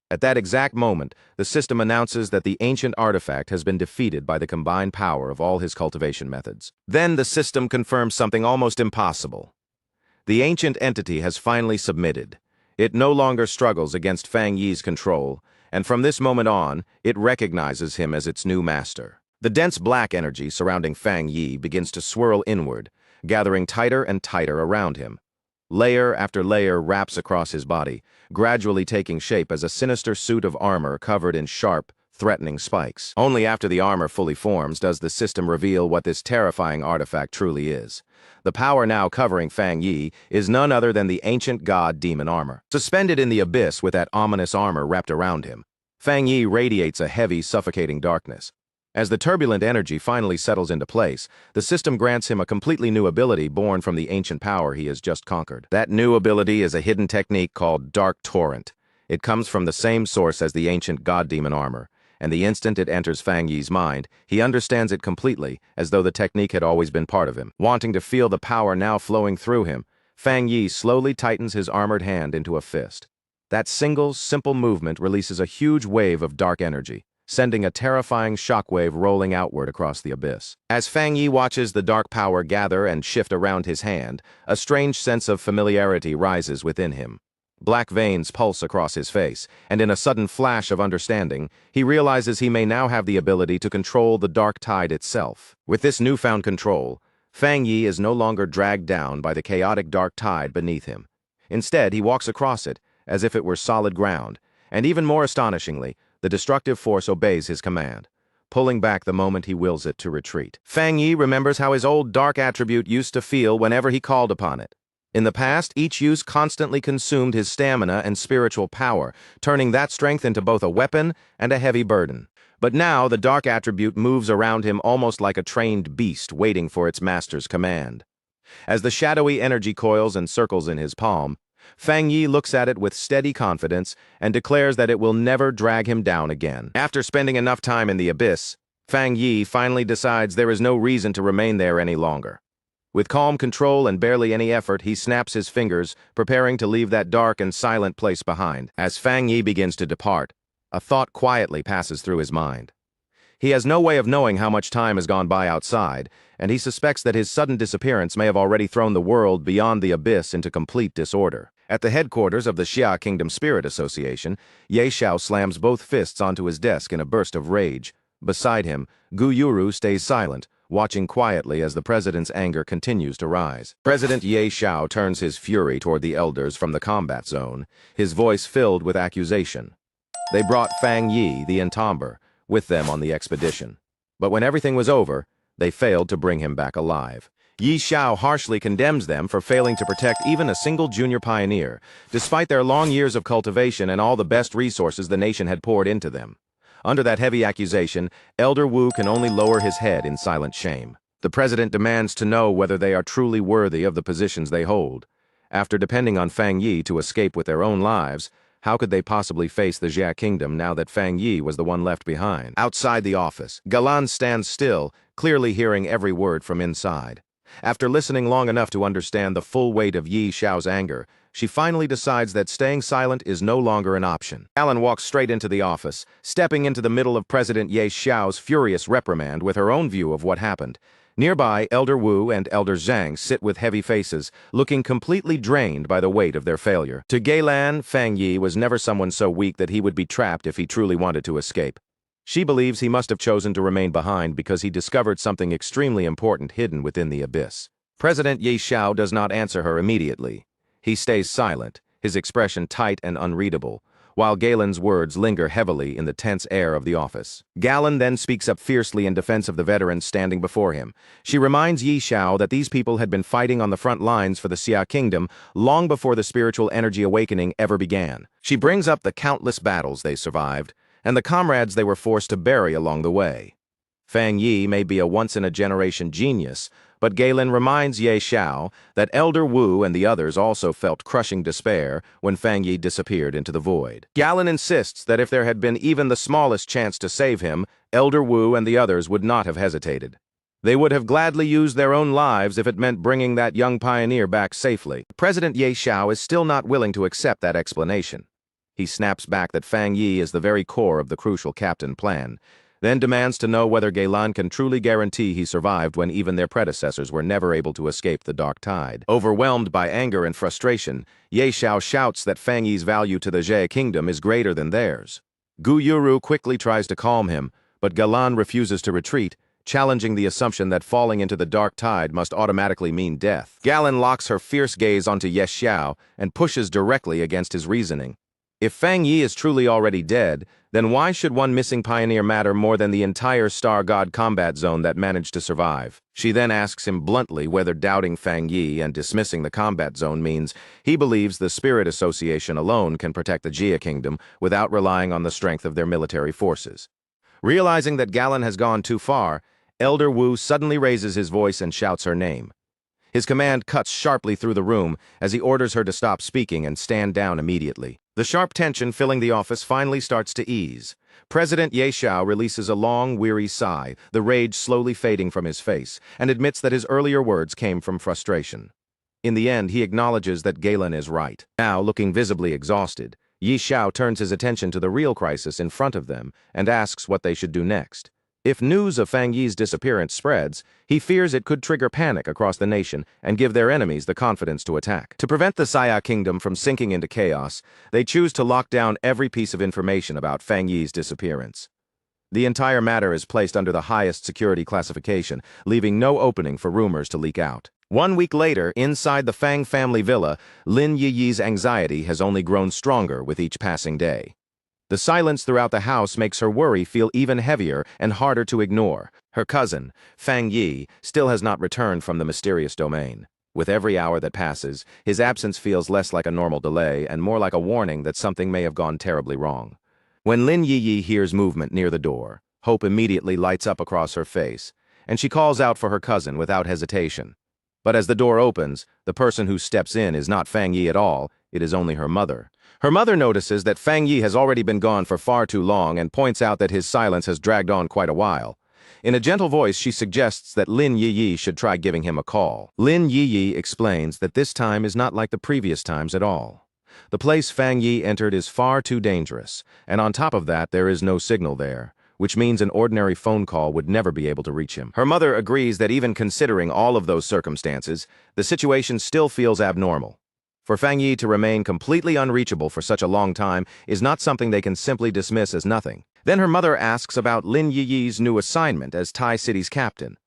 At that exact moment, the system announces that the ancient artifact has been defeated by the combined power of all his cultivation methods. Then the system confirms something almost impossible. The ancient entity has finally submitted. It no longer struggles against Fang Yi's control, and from this moment on, it recognizes him as its new master. The dense black energy surrounding Fang Yi begins to swirl inward, gathering tighter and tighter around him. Layer after layer wraps across his body, gradually taking shape as a sinister suit of armor covered in sharp, threatening spikes. Only after the armor fully forms does the system reveal what this terrifying artifact truly is. The power now covering Fang Yi is none other than the ancient god demon armor. Suspended in the abyss with that ominous armor wrapped around him, Fang Yi radiates a heavy, suffocating darkness. As the turbulent energy finally settles into place, the system grants him a completely new ability born from the ancient power he has just conquered. That new ability is a hidden technique called Dark Torrent. It comes from the same source as the ancient god demon armor, and the instant it enters Fang Yi's mind, he understands it completely, as though the technique had always been part of him. Wanting to feel the power now flowing through him, Fang Yi slowly tightens his armored hand into a fist. That single, simple movement releases a huge wave of dark energy, sending a terrifying shockwave rolling outward across the abyss. As Fang Yi watches the dark power gather and shift around his hand, a strange sense of familiarity rises within him. Black veins pulse across his face, and in a sudden flash of understanding, he realizes he may now have the ability to control the dark tide itself. With this newfound control, Fang Yi is no longer dragged down by the chaotic dark tide beneath him. Instead, he walks across it, as if it were solid ground, and even more astonishingly, the destructive force obeys his command, pulling back the moment he wills it to retreat. Fang Yi remembers how his old dark attribute used to feel whenever he called upon it. In the past, each use constantly consumed his stamina and spiritual power, turning that strength into both a weapon and a heavy burden. But now, the dark attribute moves around him almost like a trained beast waiting for its master's command. As the shadowy energy coils and circles in his palm, Fang Yi looks at it with steady confidence and declares that it will never drag him down again. After spending enough time in the abyss, Fang Yi finally decides there is no reason to remain there any longer. With calm control and barely any effort, he snaps his fingers, preparing to leave that dark and silent place behind. As Fang Yi begins to depart, a thought quietly passes through his mind. He has no way of knowing how much time has gone by outside, and he suspects that his sudden disappearance may have already thrown the world beyond the abyss into complete disorder. At the headquarters of the Xia Kingdom Spirit Association, Ye Xiao slams both fists onto his desk in a burst of rage. Beside him, Gu Yuru stays silent, watching quietly as the president's anger continues to rise. President Ye Xiao turns his fury toward the elders from the combat zone, his voice filled with accusation. They brought Fang Yi, the entomber, with them on the expedition. But when everything was over, they failed to bring him back alive. Ye Xiao harshly condemns them for failing to protect even a single junior pioneer, despite their long years of cultivation and all the best resources the nation had poured into them. Under that heavy accusation, Elder Wu can only lower his head in silent shame. The president demands to know whether they are truly worthy of the positions they hold. After depending on Fang Yi to escape with their own lives, how could they possibly face the Xia Kingdom now that Fang Yi was the one left behind? Outside the office, Galan stands still, clearly hearing every word from inside. After listening long enough to understand the full weight of Ye Xiao's anger, she finally decides that staying silent is no longer an option. Galan walks straight into the office, stepping into the middle of President Ye Xiao's furious reprimand with her own view of what happened. Nearby, Elder Wu and Elder Zhang sit with heavy faces, looking completely drained by the weight of their failure. To Galan, Fang Yi was never someone so weak that he would be trapped if he truly wanted to escape. She believes he must have chosen to remain behind because he discovered something extremely important hidden within the abyss. President Ye Xiao does not answer her immediately. He stays silent, his expression tight and unreadable, while Galen's words linger heavily in the tense air of the office. Galan then speaks up fiercely in defense of the veterans standing before him. She reminds Ye Xiao that these people had been fighting on the front lines for the Xia Kingdom long before the spiritual energy awakening ever began. She brings up the countless battles they survived, and the comrades they were forced to bury along the way. Fang Yi may be a once-in-a-generation genius, but Galan reminds Ye Xiao that Elder Wu and the others also felt crushing despair when Fang Yi disappeared into the void. Galan insists that if there had been even the smallest chance to save him, Elder Wu and the others would not have hesitated. They would have gladly used their own lives if it meant bringing that young pioneer back safely. President Ye Xiao is still not willing to accept that explanation. He snaps back that Fang Yi is the very core of the crucial captain plan, then demands to know whether Galan can truly guarantee he survived when even their predecessors were never able to escape the dark tide. Overwhelmed by anger and frustration, Ye Xiao shouts that Fang Yi's value to the Xia Kingdom is greater than theirs. Gu Yuru quickly tries to calm him, but Galan refuses to retreat, challenging the assumption that falling into the dark tide must automatically mean death. Galan locks her fierce gaze onto Ye Xiao and pushes directly against his reasoning. If Fang Yi is truly already dead, then why should one missing pioneer matter more than the entire Star God combat zone that managed to survive? She then asks him bluntly whether doubting Fang Yi and dismissing the combat zone means he believes the Spirit Association alone can protect the Xia Kingdom without relying on the strength of their military forces. Realizing that Galan has gone too far, Elder Wu suddenly raises his voice and shouts her name. His command cuts sharply through the room as he orders her to stop speaking and stand down immediately. The sharp tension filling the office finally starts to ease. President Ye Xiao releases a long, weary sigh, the rage slowly fading from his face, and admits that his earlier words came from frustration. In the end, he acknowledges that Galan is right. Now, looking visibly exhausted, Ye Xiao turns his attention to the real crisis in front of them and asks what they should do next. If news of Fang Yi's disappearance spreads, he fears it could trigger panic across the nation and give their enemies the confidence to attack. To prevent the Xia kingdom from sinking into chaos, they choose to lock down every piece of information about Fang Yi's disappearance. The entire matter is placed under the highest security classification, leaving no opening for rumors to leak out. 1 week later, inside the Fang family villa, Lin Yiyi's anxiety has only grown stronger with each passing day. The silence throughout the house makes her worry feel even heavier and harder to ignore. Her cousin, Fang Yi, still has not returned from the mysterious domain. With every hour that passes, his absence feels less like a normal delay and more like a warning that something may have gone terribly wrong. When Lin Yiyi hears movement near the door, hope immediately lights up across her face, and she calls out for her cousin without hesitation. But as the door opens, the person who steps in is not Fang Yi at all, it is only her mother. Her mother notices that Fang Yi has already been gone for far too long and points out that his silence has dragged on quite a while. In a gentle voice, she suggests that Lin Yiyi should try giving him a call. Lin Yiyi explains that this time is not like the previous times at all. The place Fang Yi entered is far too dangerous, and on top of that, there is no signal there, which means an ordinary phone call would never be able to reach him. Her mother agrees that even considering all of those circumstances, the situation still feels abnormal. For Fang Yi to remain completely unreachable for such a long time is not something they can simply dismiss as nothing. Then her mother asks about Lin Yiyi's new assignment as Tai City's captain.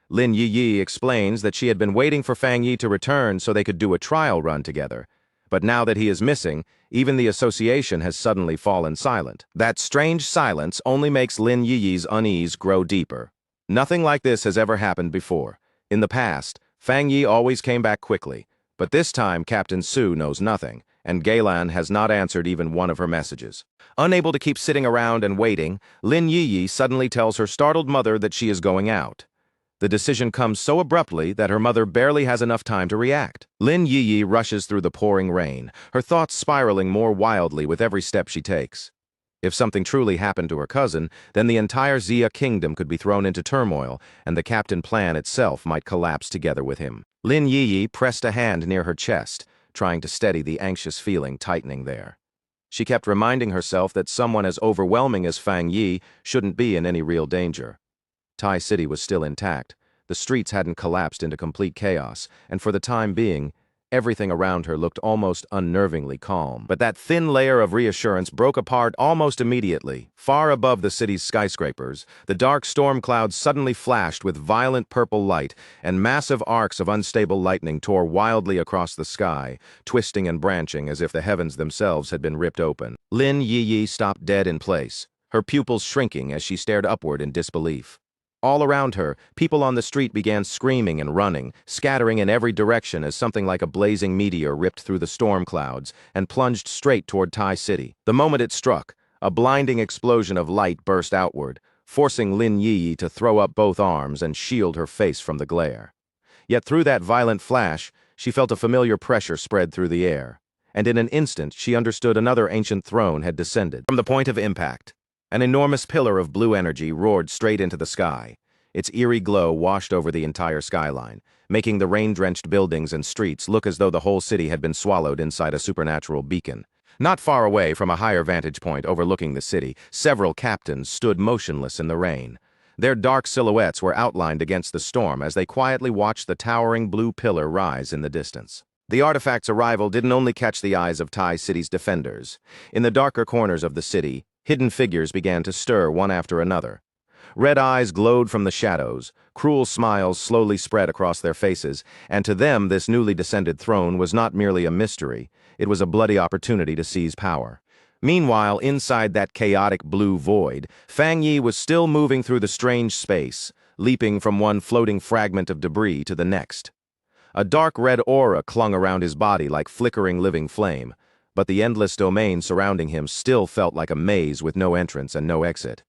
Lin Yiyi explains that she had been waiting for Fang Yi to return so they could do a trial run together. But now that he is missing, even the association has suddenly fallen silent. That strange silence only makes Lin Yiyi's unease grow deeper. Nothing like this has ever happened before. In the past, Fang Yi always came back quickly. But this time, Captain Su knows nothing, and Geylan has not answered even one of her messages. Unable to keep sitting around and waiting, Lin Yiyi suddenly tells her startled mother that she is going out. The decision comes so abruptly that her mother barely has enough time to react. Lin Yiyi rushes through the pouring rain, her thoughts spiraling more wildly with every step she takes. If something truly happened to her cousin, then the entire Xia kingdom could be thrown into turmoil, and the captain plan itself might collapse together with him. Lin Yiyi pressed a hand near her chest, trying to steady the anxious feeling tightening there. She kept reminding herself that someone as overwhelming as Fang Yi shouldn't be in any real danger. Tai City was still intact. The streets hadn't collapsed into complete chaos, and for the time being, everything around her looked almost unnervingly calm. But that thin layer of reassurance broke apart almost immediately. Far above the city's skyscrapers, the dark storm clouds suddenly flashed with violent purple light, and massive arcs of unstable lightning tore wildly across the sky, twisting and branching as if the heavens themselves had been ripped open. Lin Yiyi stopped dead in place, her pupils shrinking as she stared upward in disbelief. All around her, people on the street began screaming and running, scattering in every direction as something like a blazing meteor ripped through the storm clouds and plunged straight toward Tai City. The moment it struck, a blinding explosion of light burst outward, forcing Lin Yiyi to throw up both arms and shield her face from the glare. Yet through that violent flash, she felt a familiar pressure spread through the air, and in an instant she understood another ancient throne had descended. From the point of impact, an enormous pillar of blue energy roared straight into the sky. Its eerie glow washed over the entire skyline, making the rain-drenched buildings and streets look as though the whole city had been swallowed inside a supernatural beacon. Not far away, from a higher vantage point overlooking the city, several captains stood motionless in the rain. Their dark silhouettes were outlined against the storm as they quietly watched the towering blue pillar rise in the distance. The artifact's arrival didn't only catch the eyes of Tai City's defenders. In the darker corners of the city, hidden figures began to stir one after another. Red eyes glowed from the shadows, cruel smiles slowly spread across their faces, and to them this newly descended throne was not merely a mystery, it was a bloody opportunity to seize power. Meanwhile, inside that chaotic blue void, Fang Yi was still moving through the strange space, leaping from one floating fragment of debris to the next. A dark red aura clung around his body like flickering living flame, but the endless domain surrounding him still felt like a maze with no entrance and no exit.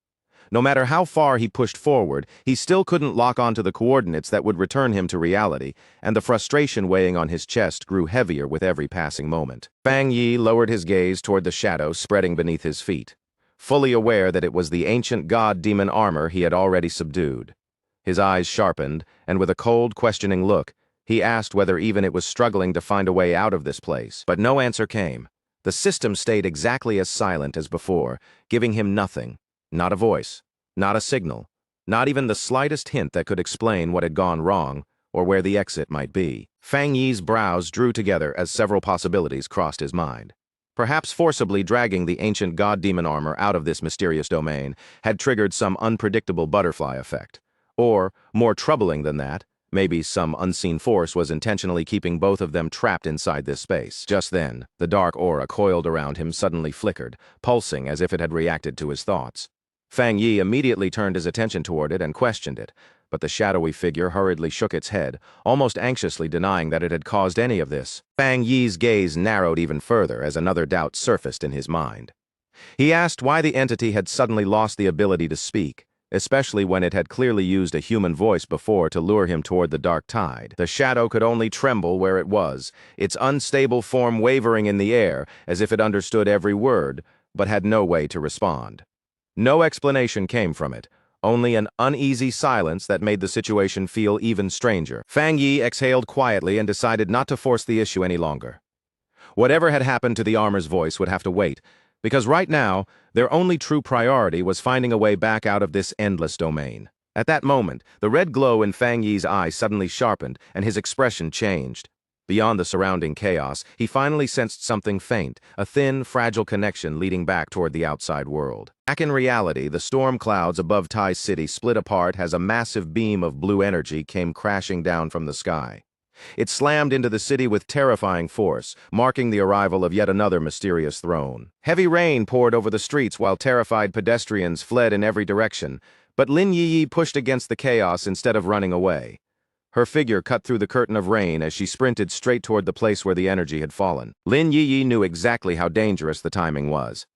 No matter how far he pushed forward, he still couldn't lock onto the coordinates that would return him to reality, and the frustration weighing on his chest grew heavier with every passing moment. Fang Yi lowered his gaze toward the shadow spreading beneath his feet, fully aware that it was the ancient god-demon armor he had already subdued. His eyes sharpened, and with a cold, questioning look, he asked whether even it was struggling to find a way out of this place. But no answer came. The system stayed exactly as silent as before, giving him nothing. Not a voice, not a signal, Not even the slightest hint that could explain what had gone wrong or where the exit might be. Fang Yi's brows drew together as several possibilities crossed his mind. Perhaps forcibly dragging the ancient god-demon armor out of this mysterious domain had triggered some unpredictable butterfly effect. Or, more troubling than that, maybe some unseen force was intentionally keeping both of them trapped inside this space. Just then, the dark aura coiled around him suddenly flickered, pulsing as if it had reacted to his thoughts. Fang Yi immediately turned his attention toward it and questioned it, but the shadowy figure hurriedly shook its head, almost anxiously denying that it had caused any of this. Fang Yi's gaze narrowed even further as another doubt surfaced in his mind. He asked why the entity had suddenly lost the ability to speak, especially when it had clearly used a human voice before to lure him toward the dark tide. The shadow could only tremble where it was, its unstable form wavering in the air as if it understood every word, but had no way to respond. No explanation came from it, only an uneasy silence that made the situation feel even stranger. Fang Yi exhaled quietly and decided not to force the issue any longer. Whatever had happened to the armor's voice would have to wait, because right now, their only true priority was finding a way back out of this endless domain. At that moment, the red glow in Fang Yi's eyes suddenly sharpened, and his expression changed. Beyond the surrounding chaos, he finally sensed something faint, a thin, fragile connection leading back toward the outside world. Back in reality, the storm clouds above Tai City split apart as a massive beam of blue energy came crashing down from the sky. It slammed into the city with terrifying force, marking the arrival of yet another mysterious throne. Heavy rain poured over the streets while terrified pedestrians fled in every direction, but Lin Yiyi pushed against the chaos instead of running away. Her figure cut through the curtain of rain as she sprinted straight toward the place where the energy had fallen. Lin Yiyi knew exactly how dangerous the timing was.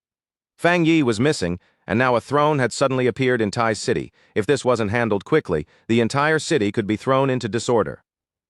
Fang Yi was missing, and now a throne had suddenly appeared in Tai City. If this wasn't handled quickly, the entire city could be thrown into disorder.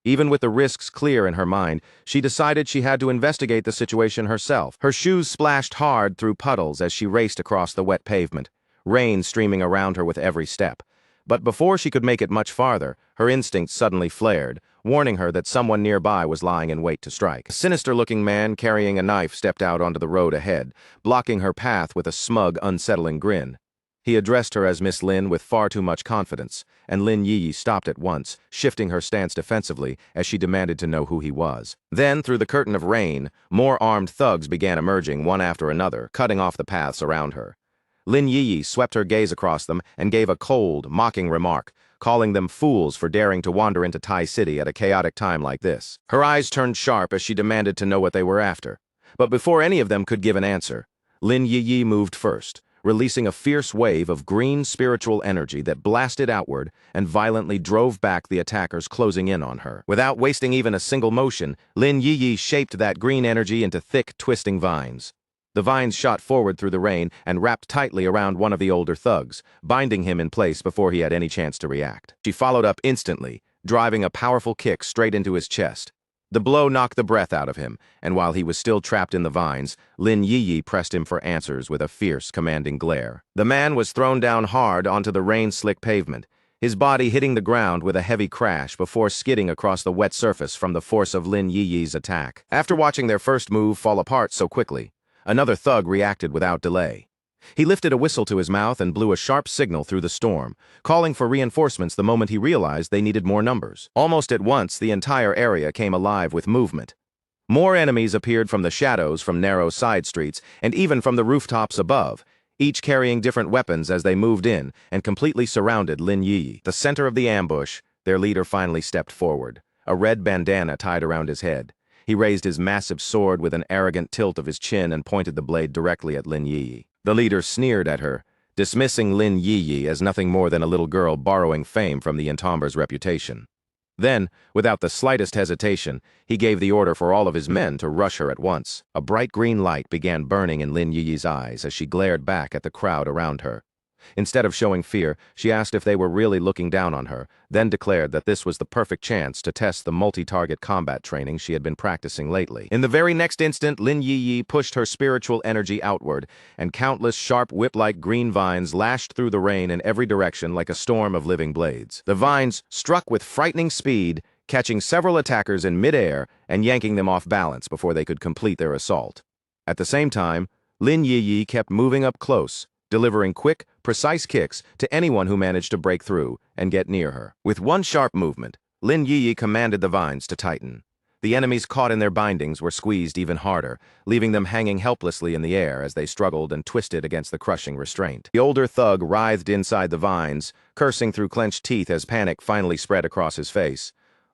Even with the risks clear in her mind, she decided she had to investigate the situation herself. Her shoes splashed hard through puddles as she raced across the wet pavement, rain streaming around her with every step. But before she could make it much farther, her instincts suddenly flared, warning her that someone nearby was lying in wait to strike. A sinister-looking man carrying a knife stepped out onto the road ahead, blocking her path with a smug, unsettling grin. He addressed her as Miss Lin with far too much confidence, and Lin Yiyi stopped at once, shifting her stance defensively as she demanded to know who he was. Then, through the curtain of rain, more armed thugs began emerging one after another, cutting off the paths around her. Lin Yiyi swept her gaze across them and gave a cold, mocking remark, calling them fools for daring to wander into Tai City at a chaotic time like this. Her eyes turned sharp as she demanded to know what they were after. But before any of them could give an answer, Lin Yiyi moved first, releasing a fierce wave of green spiritual energy that blasted outward and violently drove back the attackers closing in on her. Without wasting even a single motion, Lin Yiyi shaped that green energy into thick, twisting vines. The vines shot forward through the rain and wrapped tightly around one of the older thugs, binding him in place before he had any chance to react. She followed up instantly, driving a powerful kick straight into his chest. The blow knocked the breath out of him, and while he was still trapped in the vines, Lin Yiyi pressed him for answers with a fierce, commanding glare. The man was thrown down hard onto the rain-slick pavement, his body hitting the ground with a heavy crash before skidding across the wet surface from the force of Lin Yiyi's attack. After watching their first move fall apart so quickly, another thug reacted without delay. He lifted a whistle to his mouth and blew a sharp signal through the storm, calling for reinforcements the moment he realized they needed more numbers. Almost at once, the entire area came alive with movement. More enemies appeared from the shadows from narrow side streets and even from the rooftops above, each carrying different weapons as they moved in and completely surrounded Lin Yi. The center of the ambush, their leader finally stepped forward, a red bandana tied around his head. He raised his massive sword with an arrogant tilt of his chin and pointed the blade directly at Lin Yiyi. The leader sneered at her, dismissing Lin Yiyi as nothing more than a little girl borrowing fame from the Entomber's reputation. Then, without the slightest hesitation, he gave the order for all of his men to rush her at once. A bright green light began burning in Lin Yiyi's eyes as she glared back at the crowd around her. Instead of showing fear, she asked if they were really looking down on her, then declared that this was the perfect chance to test the multi-target combat training she had been practicing lately. In the very next instant, Lin Yiyi pushed her spiritual energy outward, and countless sharp whip-like green vines lashed through the rain in every direction like a storm of living blades. The vines struck with frightening speed, catching several attackers in mid-air and yanking them off balance before they could complete their assault. At the same time, Lin Yiyi kept moving up close, delivering quick, precise kicks to anyone who managed to break through and get near her. With one sharp movement, Lin Yi commanded the vines to tighten. The enemies caught in their bindings were squeezed even harder, leaving them hanging helplessly in the air as they struggled and twisted against the crushing restraint. The older thug writhed inside the vines, cursing through clenched teeth as panic finally spread across his face.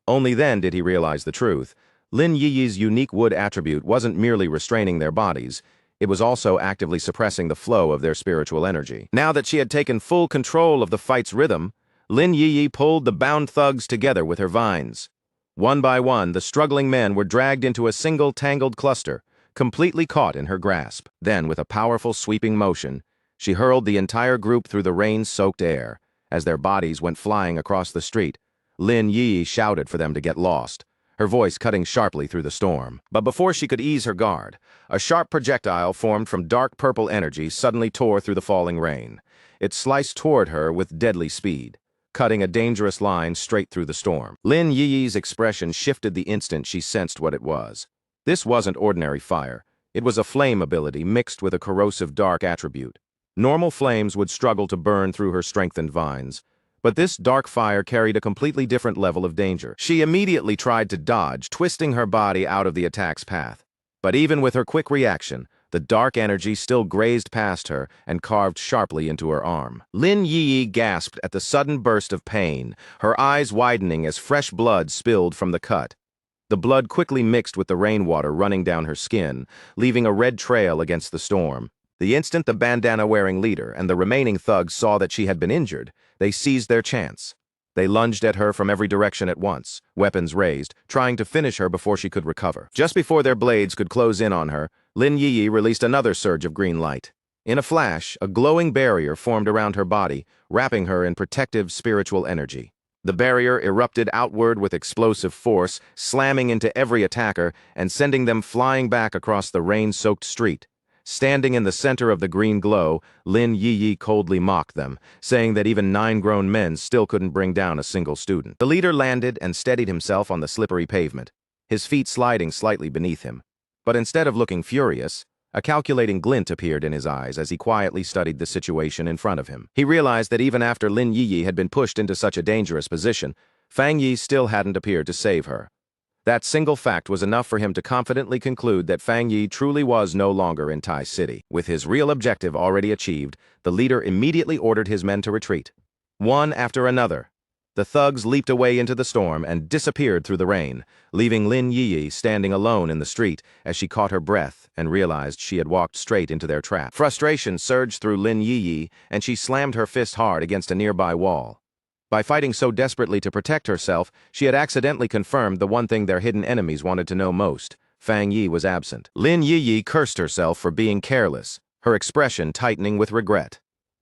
Only then did he realize the truth. Lin Yi's unique wood attribute wasn't merely restraining their bodies, it was also actively suppressing the flow of their spiritual energy. Now that she had taken full control of the fight's rhythm, Lin Yi pulled the bound thugs together with her vines. One by one, the struggling men were dragged into a single tangled cluster, completely caught in her grasp. Then, with a powerful sweeping motion, she hurled the entire group through the rain-soaked air. As their bodies went flying across the street, Lin Yi shouted for them to get lost, her voice cutting sharply through the storm. But before she could ease her guard, a sharp projectile formed from dark purple energy suddenly tore through the falling rain. It sliced toward her with deadly speed, cutting a dangerous line straight through the storm. Lin Yi's expression shifted the instant she sensed what it was. This wasn't ordinary fire. It was a flame ability mixed with a corrosive dark attribute. Normal flames would struggle to burn through her strengthened vines, but this dark fire carried a completely different level of danger. She immediately tried to dodge, twisting her body out of the attack's path. But even with her quick reaction, the dark energy still grazed past her and carved sharply into her arm. Lin Yi gasped at the sudden burst of pain, her eyes widening as fresh blood spilled from the cut. The blood quickly mixed with the rainwater running down her skin, leaving a red trail against the storm. The instant the bandana-wearing leader and the remaining thugs saw that she had been injured, they seized their chance. They lunged at her from every direction at once, weapons raised, trying to finish her before she could recover. Just before their blades could close in on her, Lin Yi released another surge of green light. In a flash, a glowing barrier formed around her body, wrapping her in protective spiritual energy. The barrier erupted outward with explosive force, slamming into every attacker and sending them flying back across the rain-soaked street. Standing in the center of the green glow, Lin Yi coldly mocked them, saying that even 9 grown men still couldn't bring down a single student. The leader landed and steadied himself on the slippery pavement, his feet sliding slightly beneath him. But instead of looking furious, a calculating glint appeared in his eyes as he quietly studied the situation in front of him. He realized that even after Lin Yi had been pushed into such a dangerous position, Fang Yi still hadn't appeared to save her. That single fact was enough for him to confidently conclude that Fang Yi truly was no longer in Tai City. With his real objective already achieved, the leader immediately ordered his men to retreat. One after another, the thugs leaped away into the storm and disappeared through the rain, leaving Lin Yi standing alone in the street as she caught her breath and realized she had walked straight into their trap. Frustration surged through Lin Yi, and she slammed her fist hard against a nearby wall. By fighting so desperately to protect herself, she had accidentally confirmed the one thing their hidden enemies wanted to know most. Fang Yi was absent. Lin Yi cursed herself for being careless, her expression tightening with regret.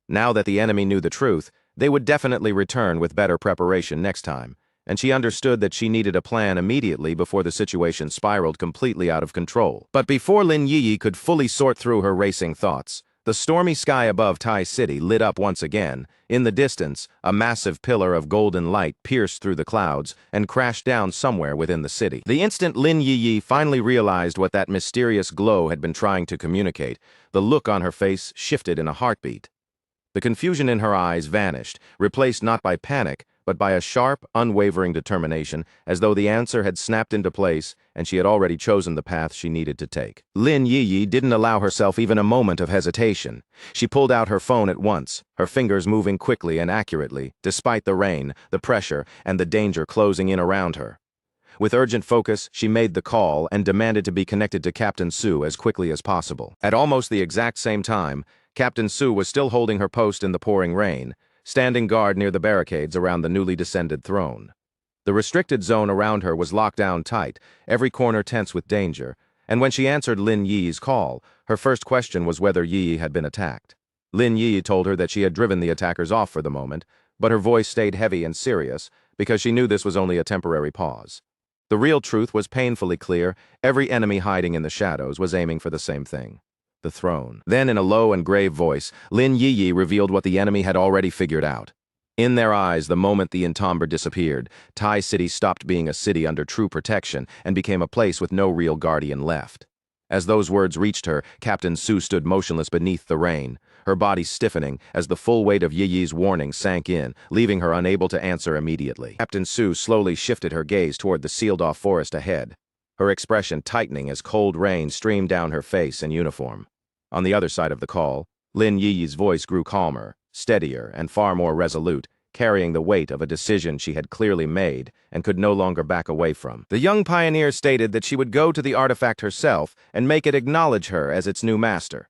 Now that the enemy knew the truth, they would definitely return with better preparation next time, and she understood that she needed a plan immediately before the situation spiraled completely out of control. But before Lin Yi could fully sort through her racing thoughts, the stormy sky above Tai City lit up once again. In the distance, a massive pillar of golden light pierced through the clouds and crashed down somewhere within the city. The instant Lin Yi finally realized what that mysterious glow had been trying to communicate, the look on her face shifted in a heartbeat. The confusion in her eyes vanished, replaced not by panic, but by a sharp, unwavering determination, as though the answer had snapped into place and she had already chosen the path she needed to take. Lin Yi didn't allow herself even a moment of hesitation. She pulled out her phone at once, her fingers moving quickly and accurately, despite the rain, the pressure, and the danger closing in around her. With urgent focus, she made the call and demanded to be connected to Captain Su as quickly as possible. At almost the exact same time, Captain Su was still holding her post in the pouring rain, standing guard near the barricades around the newly descended throne. The restricted zone around her was locked down tight, every corner tense with danger, and when she answered Lin Yi's call, her first question was whether Yi had been attacked. Lin Yi told her that she had driven the attackers off for the moment, but her voice stayed heavy and serious because she knew this was only a temporary pause. The real truth was painfully clear. Every enemy hiding in the shadows was aiming for the same thing: the throne. Then, in a low and grave voice, Lin Yi revealed what the enemy had already figured out. In their eyes, the moment the entomber disappeared, Tai City stopped being a city under true protection and became a place with no real guardian left. As those words reached her, Captain Su stood motionless beneath the rain, her body stiffening as the full weight of Yi Yi's warning sank in, leaving her unable to answer immediately. Captain Su slowly shifted her gaze toward the sealed-off forest ahead, her expression tightening as cold rain streamed down her face and uniform. On the other side of the call, Lin Yi's voice grew calmer, steadier, and far more resolute, carrying the weight of a decision she had clearly made and could no longer back away from. The young pioneer stated that she would go to the artifact herself and make it acknowledge her as its new master.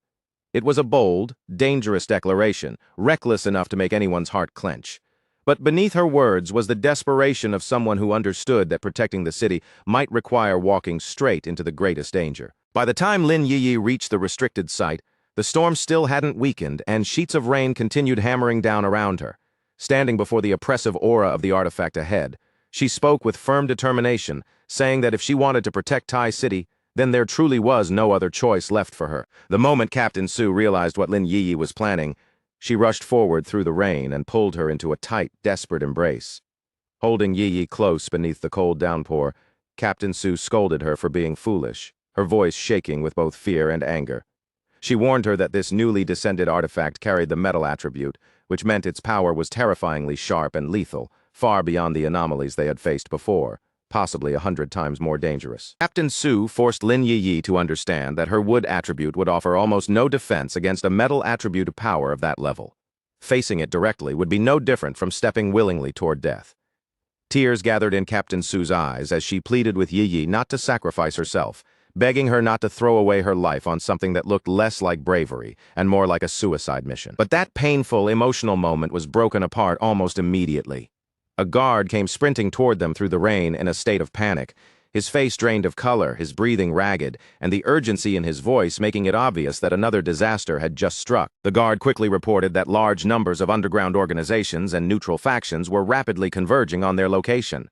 It was a bold, dangerous declaration, reckless enough to make anyone's heart clench. But beneath her words was the desperation of someone who understood that protecting the city might require walking straight into the greatest danger. By the time Lin Yi reached the restricted site, the storm still hadn't weakened, and sheets of rain continued hammering down around her. Standing before the oppressive aura of the artifact ahead, she spoke with firm determination, saying that if she wanted to protect Tai City, then there truly was no other choice left for her. The moment Captain Su realized what Lin Yi was planning, she rushed forward through the rain and pulled her into a tight, desperate embrace. Holding Yi close beneath the cold downpour, Captain Su scolded her for being foolish, her voice shaking with both fear and anger. She warned her that this newly descended artifact carried the metal attribute, which meant its power was terrifyingly sharp and lethal, far beyond the anomalies they had faced before, possibly 100 times more dangerous. Captain Su forced Lin Yi to understand that her wood attribute would offer almost no defense against a metal attribute power of that level. Facing it directly would be no different from stepping willingly toward death. Tears gathered in Captain Su's eyes as she pleaded with Yi not to sacrifice herself, begging her not to throw away her life on something that looked less like bravery and more like a suicide mission. But that painful, emotional moment was broken apart almost immediately. A guard came sprinting toward them through the rain in a state of panic, his face drained of color, his breathing ragged, and the urgency in his voice making it obvious that another disaster had just struck. The guard quickly reported that large numbers of underground organizations and neutral factions were rapidly converging on their location.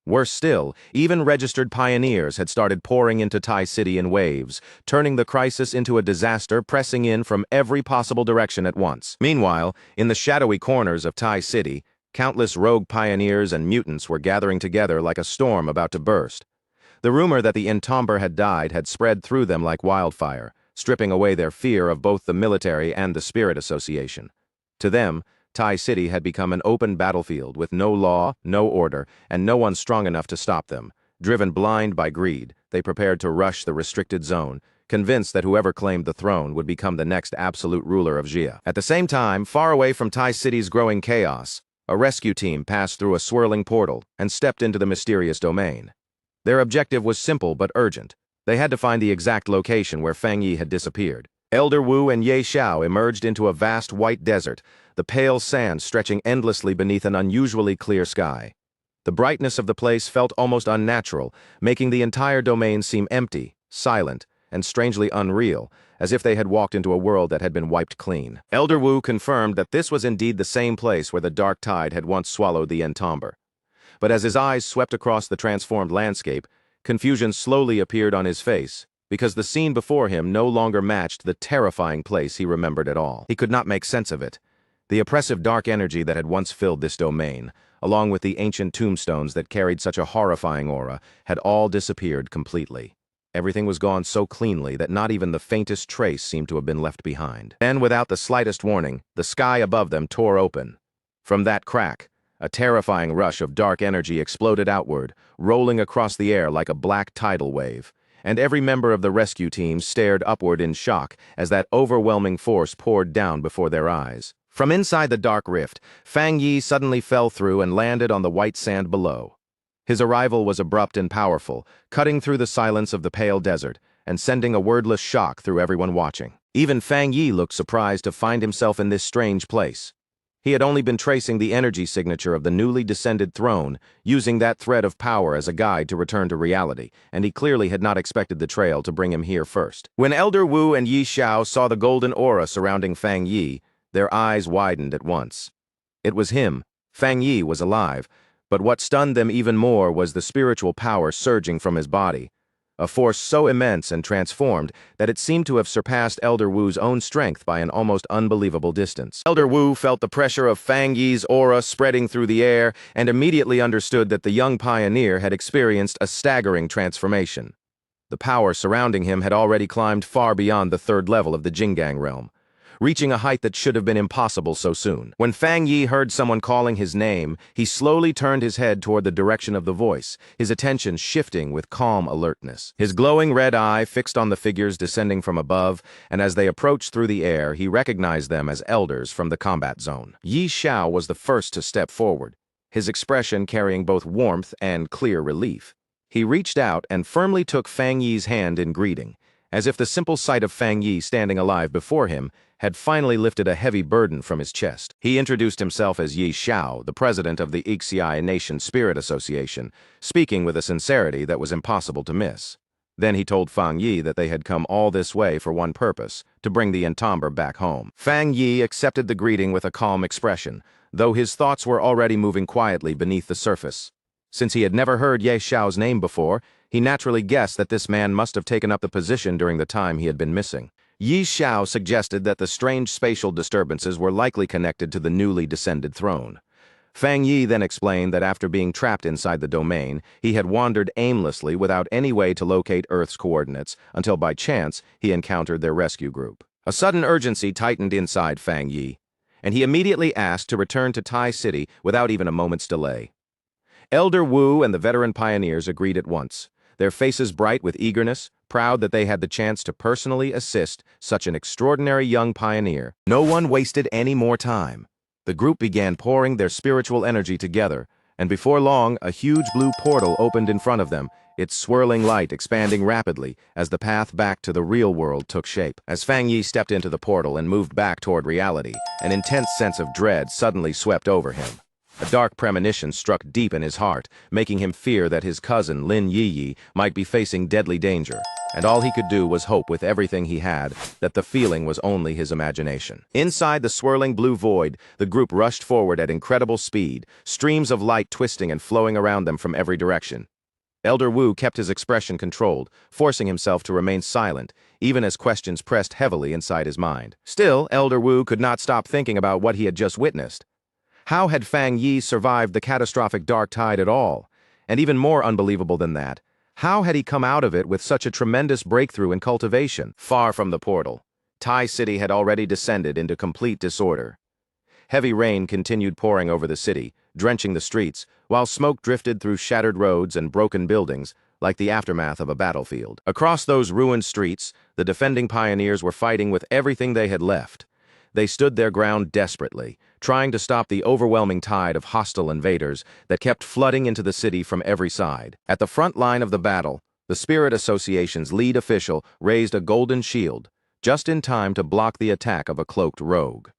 Worse still, even registered pioneers had started pouring into Tai City in waves, turning the crisis into a disaster pressing in from every possible direction at once. Meanwhile, in the shadowy corners of Tai City, countless rogue pioneers and mutants were gathering together like a storm about to burst. The rumor that the Entomber had died had spread through them like wildfire, stripping away their fear of both the military and the Spirit Association. To them, Tai City had become an open battlefield with no law, no order, and no one strong enough to stop them. Driven blind by greed, they prepared to rush the restricted zone, convinced that whoever claimed the throne would become the next absolute ruler of Jia. At the same time, far away from Tai City's growing chaos, a rescue team passed through a swirling portal and stepped into the mysterious domain. Their objective was simple but urgent. They had to find the exact location where Fang Yi had disappeared. Elder Wu and Ye Xiao emerged into a vast white desert, the pale sand stretching endlessly beneath an unusually clear sky. The brightness of the place felt almost unnatural, making the entire domain seem empty, silent, and strangely unreal, as if they had walked into a world that had been wiped clean. Elder Wu confirmed that this was indeed the same place where the dark tide had once swallowed the Entomber. But as his eyes swept across the transformed landscape, confusion slowly appeared on his face, because the scene before him no longer matched the terrifying place he remembered at all. He could not make sense of it. The oppressive dark energy that had once filled this domain, along with the ancient tombstones that carried such a horrifying aura, had all disappeared completely. Everything was gone so cleanly that not even the faintest trace seemed to have been left behind. Then, without the slightest warning, the sky above them tore open. From that crack, a terrifying rush of dark energy exploded outward, rolling across the air like a black tidal wave, and every member of the rescue team stared upward in shock as that overwhelming force poured down before their eyes. From inside the dark rift, Fang Yi suddenly fell through and landed on the white sand below. His arrival was abrupt and powerful, cutting through the silence of the pale desert and sending a wordless shock through everyone watching. Even Fang Yi looked surprised to find himself in this strange place. He had only been tracing the energy signature of the newly descended throne, using that thread of power as a guide to return to reality, and he clearly had not expected the trail to bring him here first. When Elder Wu and Ye Xiao saw the golden aura surrounding Fang Yi, their eyes widened at once. It was him. Fang Yi was alive, but what stunned them even more was the spiritual power surging from his body, a force so immense and transformed that it seemed to have surpassed Elder Wu's own strength by an almost unbelievable distance. Elder Wu felt the pressure of Fang Yi's aura spreading through the air and immediately understood that the young pioneer had experienced a staggering transformation. The power surrounding him had already climbed far beyond the third level of the Jingang realm, reaching a height that should have been impossible so soon. When Fang Yi heard someone calling his name, he slowly turned his head toward the direction of the voice, his attention shifting with calm alertness. His glowing red eye fixed on the figures descending from above, and as they approached through the air, he recognized them as elders from the combat zone. Yi Xiao was the first to step forward, his expression carrying both warmth and clear relief. He reached out and firmly took Fang Yi's hand in greeting, as if the simple sight of Fang Yi standing alive before him had finally lifted a heavy burden from his chest. He introduced himself as Yi Xiao, the president of the Ixi Nation Spirit Association, speaking with a sincerity that was impossible to miss. Then he told Fang Yi that they had come all this way for one purpose, to bring the entomber back home. Fang Yi accepted the greeting with a calm expression, though his thoughts were already moving quietly beneath the surface. Since he had never heard Yi Xiao's name before, he naturally guessed that this man must have taken up the position during the time he had been missing. Yi Xiao suggested that the strange spatial disturbances were likely connected to the newly descended throne. Fang Yi then explained that after being trapped inside the domain, he had wandered aimlessly without any way to locate Earth's coordinates until by chance he encountered their rescue group. A sudden urgency tightened inside Fang Yi, and he immediately asked to return to Tai City without even a moment's delay. Elder Wu and the veteran pioneers agreed at once, their faces bright with eagerness, proud that they had the chance to personally assist such an extraordinary young pioneer. No one wasted any more time. The group began pouring their spiritual energy together, and before long, a huge blue portal opened in front of them, its swirling light expanding rapidly as the path back to the real world took shape. As Fang Yi stepped into the portal and moved back toward reality, an intense sense of dread suddenly swept over him. A dark premonition struck deep in his heart, making him fear that his cousin, Lin Yi, might be facing deadly danger, and all he could do was hope with everything he had that the feeling was only his imagination. Inside the swirling blue void, the group rushed forward at incredible speed, streams of light twisting and flowing around them from every direction. Elder Wu kept his expression controlled, forcing himself to remain silent, even as questions pressed heavily inside his mind. Still, Elder Wu could not stop thinking about what he had just witnessed. How had Fang Yi survived the catastrophic dark tide at all? And even more unbelievable than that, how had he come out of it with such a tremendous breakthrough in cultivation? Far from the portal, Tai City had already descended into complete disorder. Heavy rain continued pouring over the city, drenching the streets, while smoke drifted through shattered roads and broken buildings, like the aftermath of a battlefield. Across those ruined streets, the defending pioneers were fighting with everything they had left. They stood their ground desperately, trying to stop the overwhelming tide of hostile invaders that kept flooding into the city from every side. At the front line of the battle, the Spirit Association's lead official raised a golden shield, just in time to block the attack of a cloaked rogue.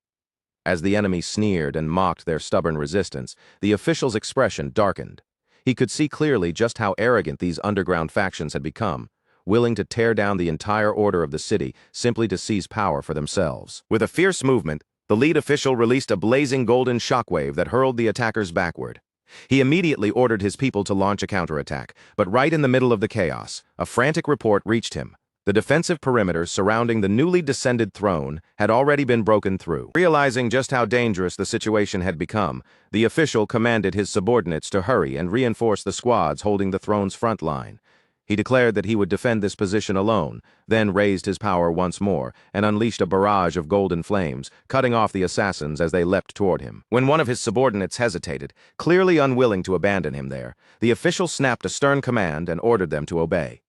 As the enemy sneered and mocked their stubborn resistance, the official's expression darkened. He could see clearly just how arrogant these underground factions had become, willing to tear down the entire order of the city simply to seize power for themselves. With a fierce movement, the lead official released a blazing golden shockwave that hurled the attackers backward. He immediately ordered his people to launch a counterattack, but right in the middle of the chaos, a frantic report reached him. The defensive perimeter surrounding the newly descended throne had already been broken through. Realizing just how dangerous the situation had become, the official commanded his subordinates to hurry and reinforce the squads holding the throne's front line. He declared that he would defend this position alone, then raised his power once more and unleashed a barrage of golden flames, cutting off the assassins as they leapt toward him. When one of his subordinates hesitated, clearly unwilling to abandon him there, the official snapped a stern command and ordered them to obey.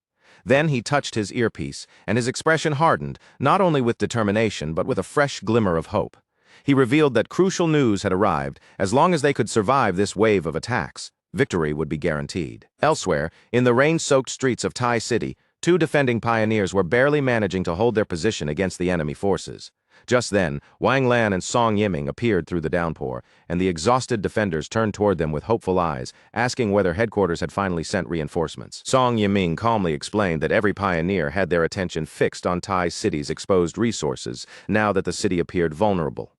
Then he touched his earpiece, and his expression hardened, not only with determination but with a fresh glimmer of hope. He revealed that crucial news had arrived. As long as they could survive this wave of attacks, victory would be guaranteed. Elsewhere, in the rain-soaked streets of Tai City, two defending pioneers were barely managing to hold their position against the enemy forces. Just then, Wang Lan and Song Yiming appeared through the downpour, and the exhausted defenders turned toward them with hopeful eyes, asking whether headquarters had finally sent reinforcements. Song Yiming calmly explained that every pioneer had their attention fixed on Tai City's exposed resources, now that the city appeared vulnerable.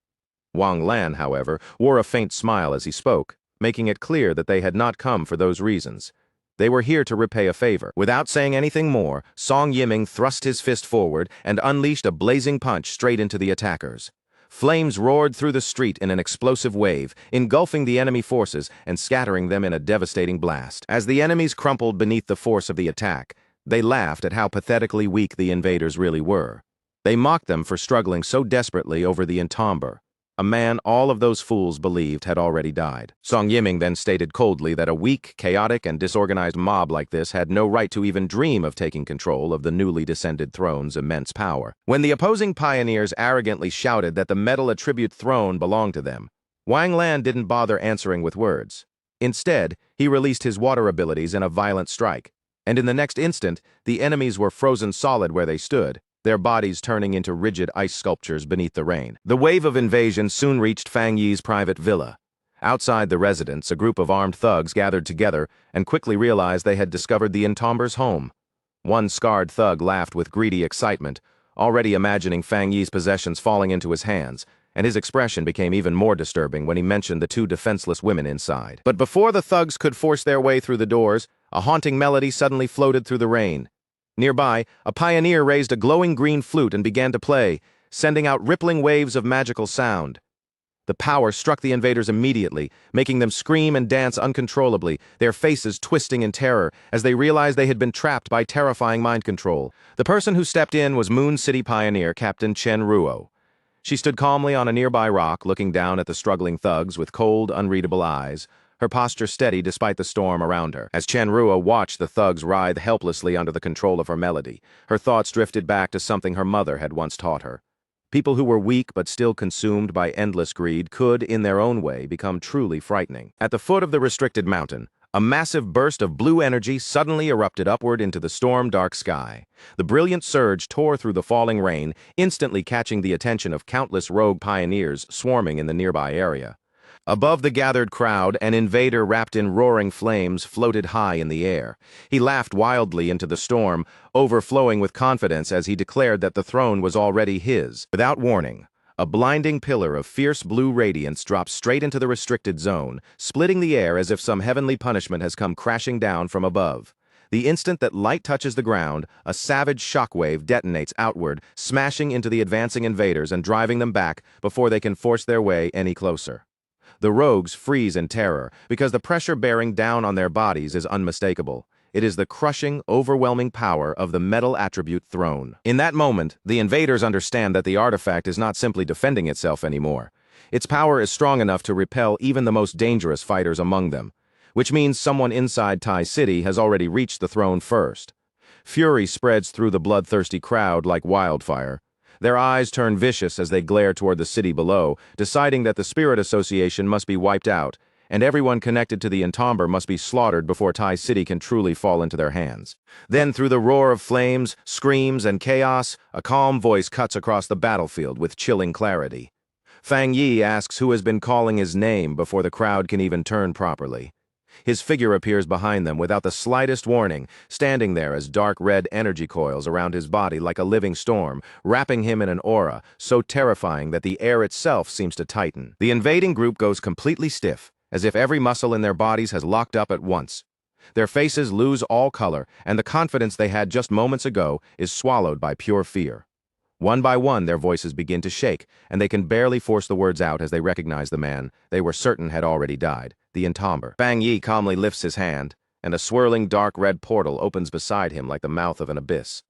Wang Lan, however, wore a faint smile as he spoke, making it clear that they had not come for those reasons. They were here to repay a favor. Without saying anything more, Song Yiming thrust his fist forward and unleashed a blazing punch straight into the attackers. Flames roared through the street in an explosive wave, engulfing the enemy forces and scattering them in a devastating blast. As the enemies crumpled beneath the force of the attack, They laughed at how pathetically weak the invaders really were. They mocked them for struggling so desperately over the entomber, a man all of those fools believed had already died. Song Yiming then stated coldly that a weak, chaotic, and disorganized mob like this had no right to even dream of taking control of the newly descended throne's immense power. When the opposing pioneers arrogantly shouted that the metal attribute throne belonged to them, Wang Lan didn't bother answering with words. Instead, he released his water abilities in a violent strike, and in the next instant, the enemies were frozen solid where they stood, their bodies turning into rigid ice sculptures beneath the rain. The wave of invasion soon reached Fang Yi's private villa. Outside the residence, a group of armed thugs gathered together and quickly realized they had discovered the entomber's home. One scarred thug laughed with greedy excitement, already imagining Fang Yi's possessions falling into his hands, and his expression became even more disturbing when he mentioned the two defenseless women inside. But before the thugs could force their way through the doors, a haunting melody suddenly floated through the rain. Nearby, a pioneer raised a glowing green flute and began to play, sending out rippling waves of magical sound. The power struck the invaders immediately, making them scream and dance uncontrollably, their faces twisting in terror as they realized they had been trapped by terrifying mind control. The person who stepped in was Moon City pioneer Captain Chen Ruo. She stood calmly on a nearby rock, looking down at the struggling thugs with cold, unreadable eyes, her posture steady despite the storm around her. As Chen Ruo watched the thugs writhe helplessly under the control of her melody, her thoughts drifted back to something her mother had once taught her. People who were weak but still consumed by endless greed could, in their own way, become truly frightening. At the foot of the restricted mountain, a massive burst of blue energy suddenly erupted upward into the storm-dark sky. The brilliant surge tore through the falling rain, instantly catching the attention of countless rogue pioneers swarming in the nearby area. Above the gathered crowd, an invader wrapped in roaring flames floated high in the air. He laughed wildly into the storm, overflowing with confidence as he declared that the throne was already his. Without warning, a blinding pillar of fierce blue radiance dropped straight into the restricted zone, splitting the air as if some heavenly punishment has come crashing down from above. The instant that light touches the ground, a savage shockwave detonates outward, smashing into the advancing invaders and driving them back before they can force their way any closer. The rogues freeze in terror because the pressure bearing down on their bodies is unmistakable. It is the crushing, overwhelming power of the metal attribute throne. In that moment, the invaders understand that the artifact is not simply defending itself anymore. Its power is strong enough to repel even the most dangerous fighters among them, which means someone inside Tai City has already reached the throne first. Fury spreads through the bloodthirsty crowd like wildfire. Their eyes turn vicious as they glare toward the city below, deciding that the Spirit Association must be wiped out, and everyone connected to the entomber must be slaughtered before Tai City can truly fall into their hands. Then, through the roar of flames, screams, and chaos, a calm voice cuts across the battlefield with chilling clarity. Fang Yi asks who has been calling his name before the crowd can even turn properly. His figure appears behind them without the slightest warning, standing there as dark red energy coils around his body like a living storm, wrapping him in an aura so terrifying that the air itself seems to tighten. The invading group goes completely stiff, as if every muscle in their bodies has locked up at once. Their faces lose all color, and the confidence they had just moments ago is swallowed by pure fear. One by one, their voices begin to shake, and they can barely force the words out as they recognize the man they were certain had already died, the entomber. Fang Yi calmly lifts his hand, and a swirling dark red portal opens beside him like the mouth of an abyss.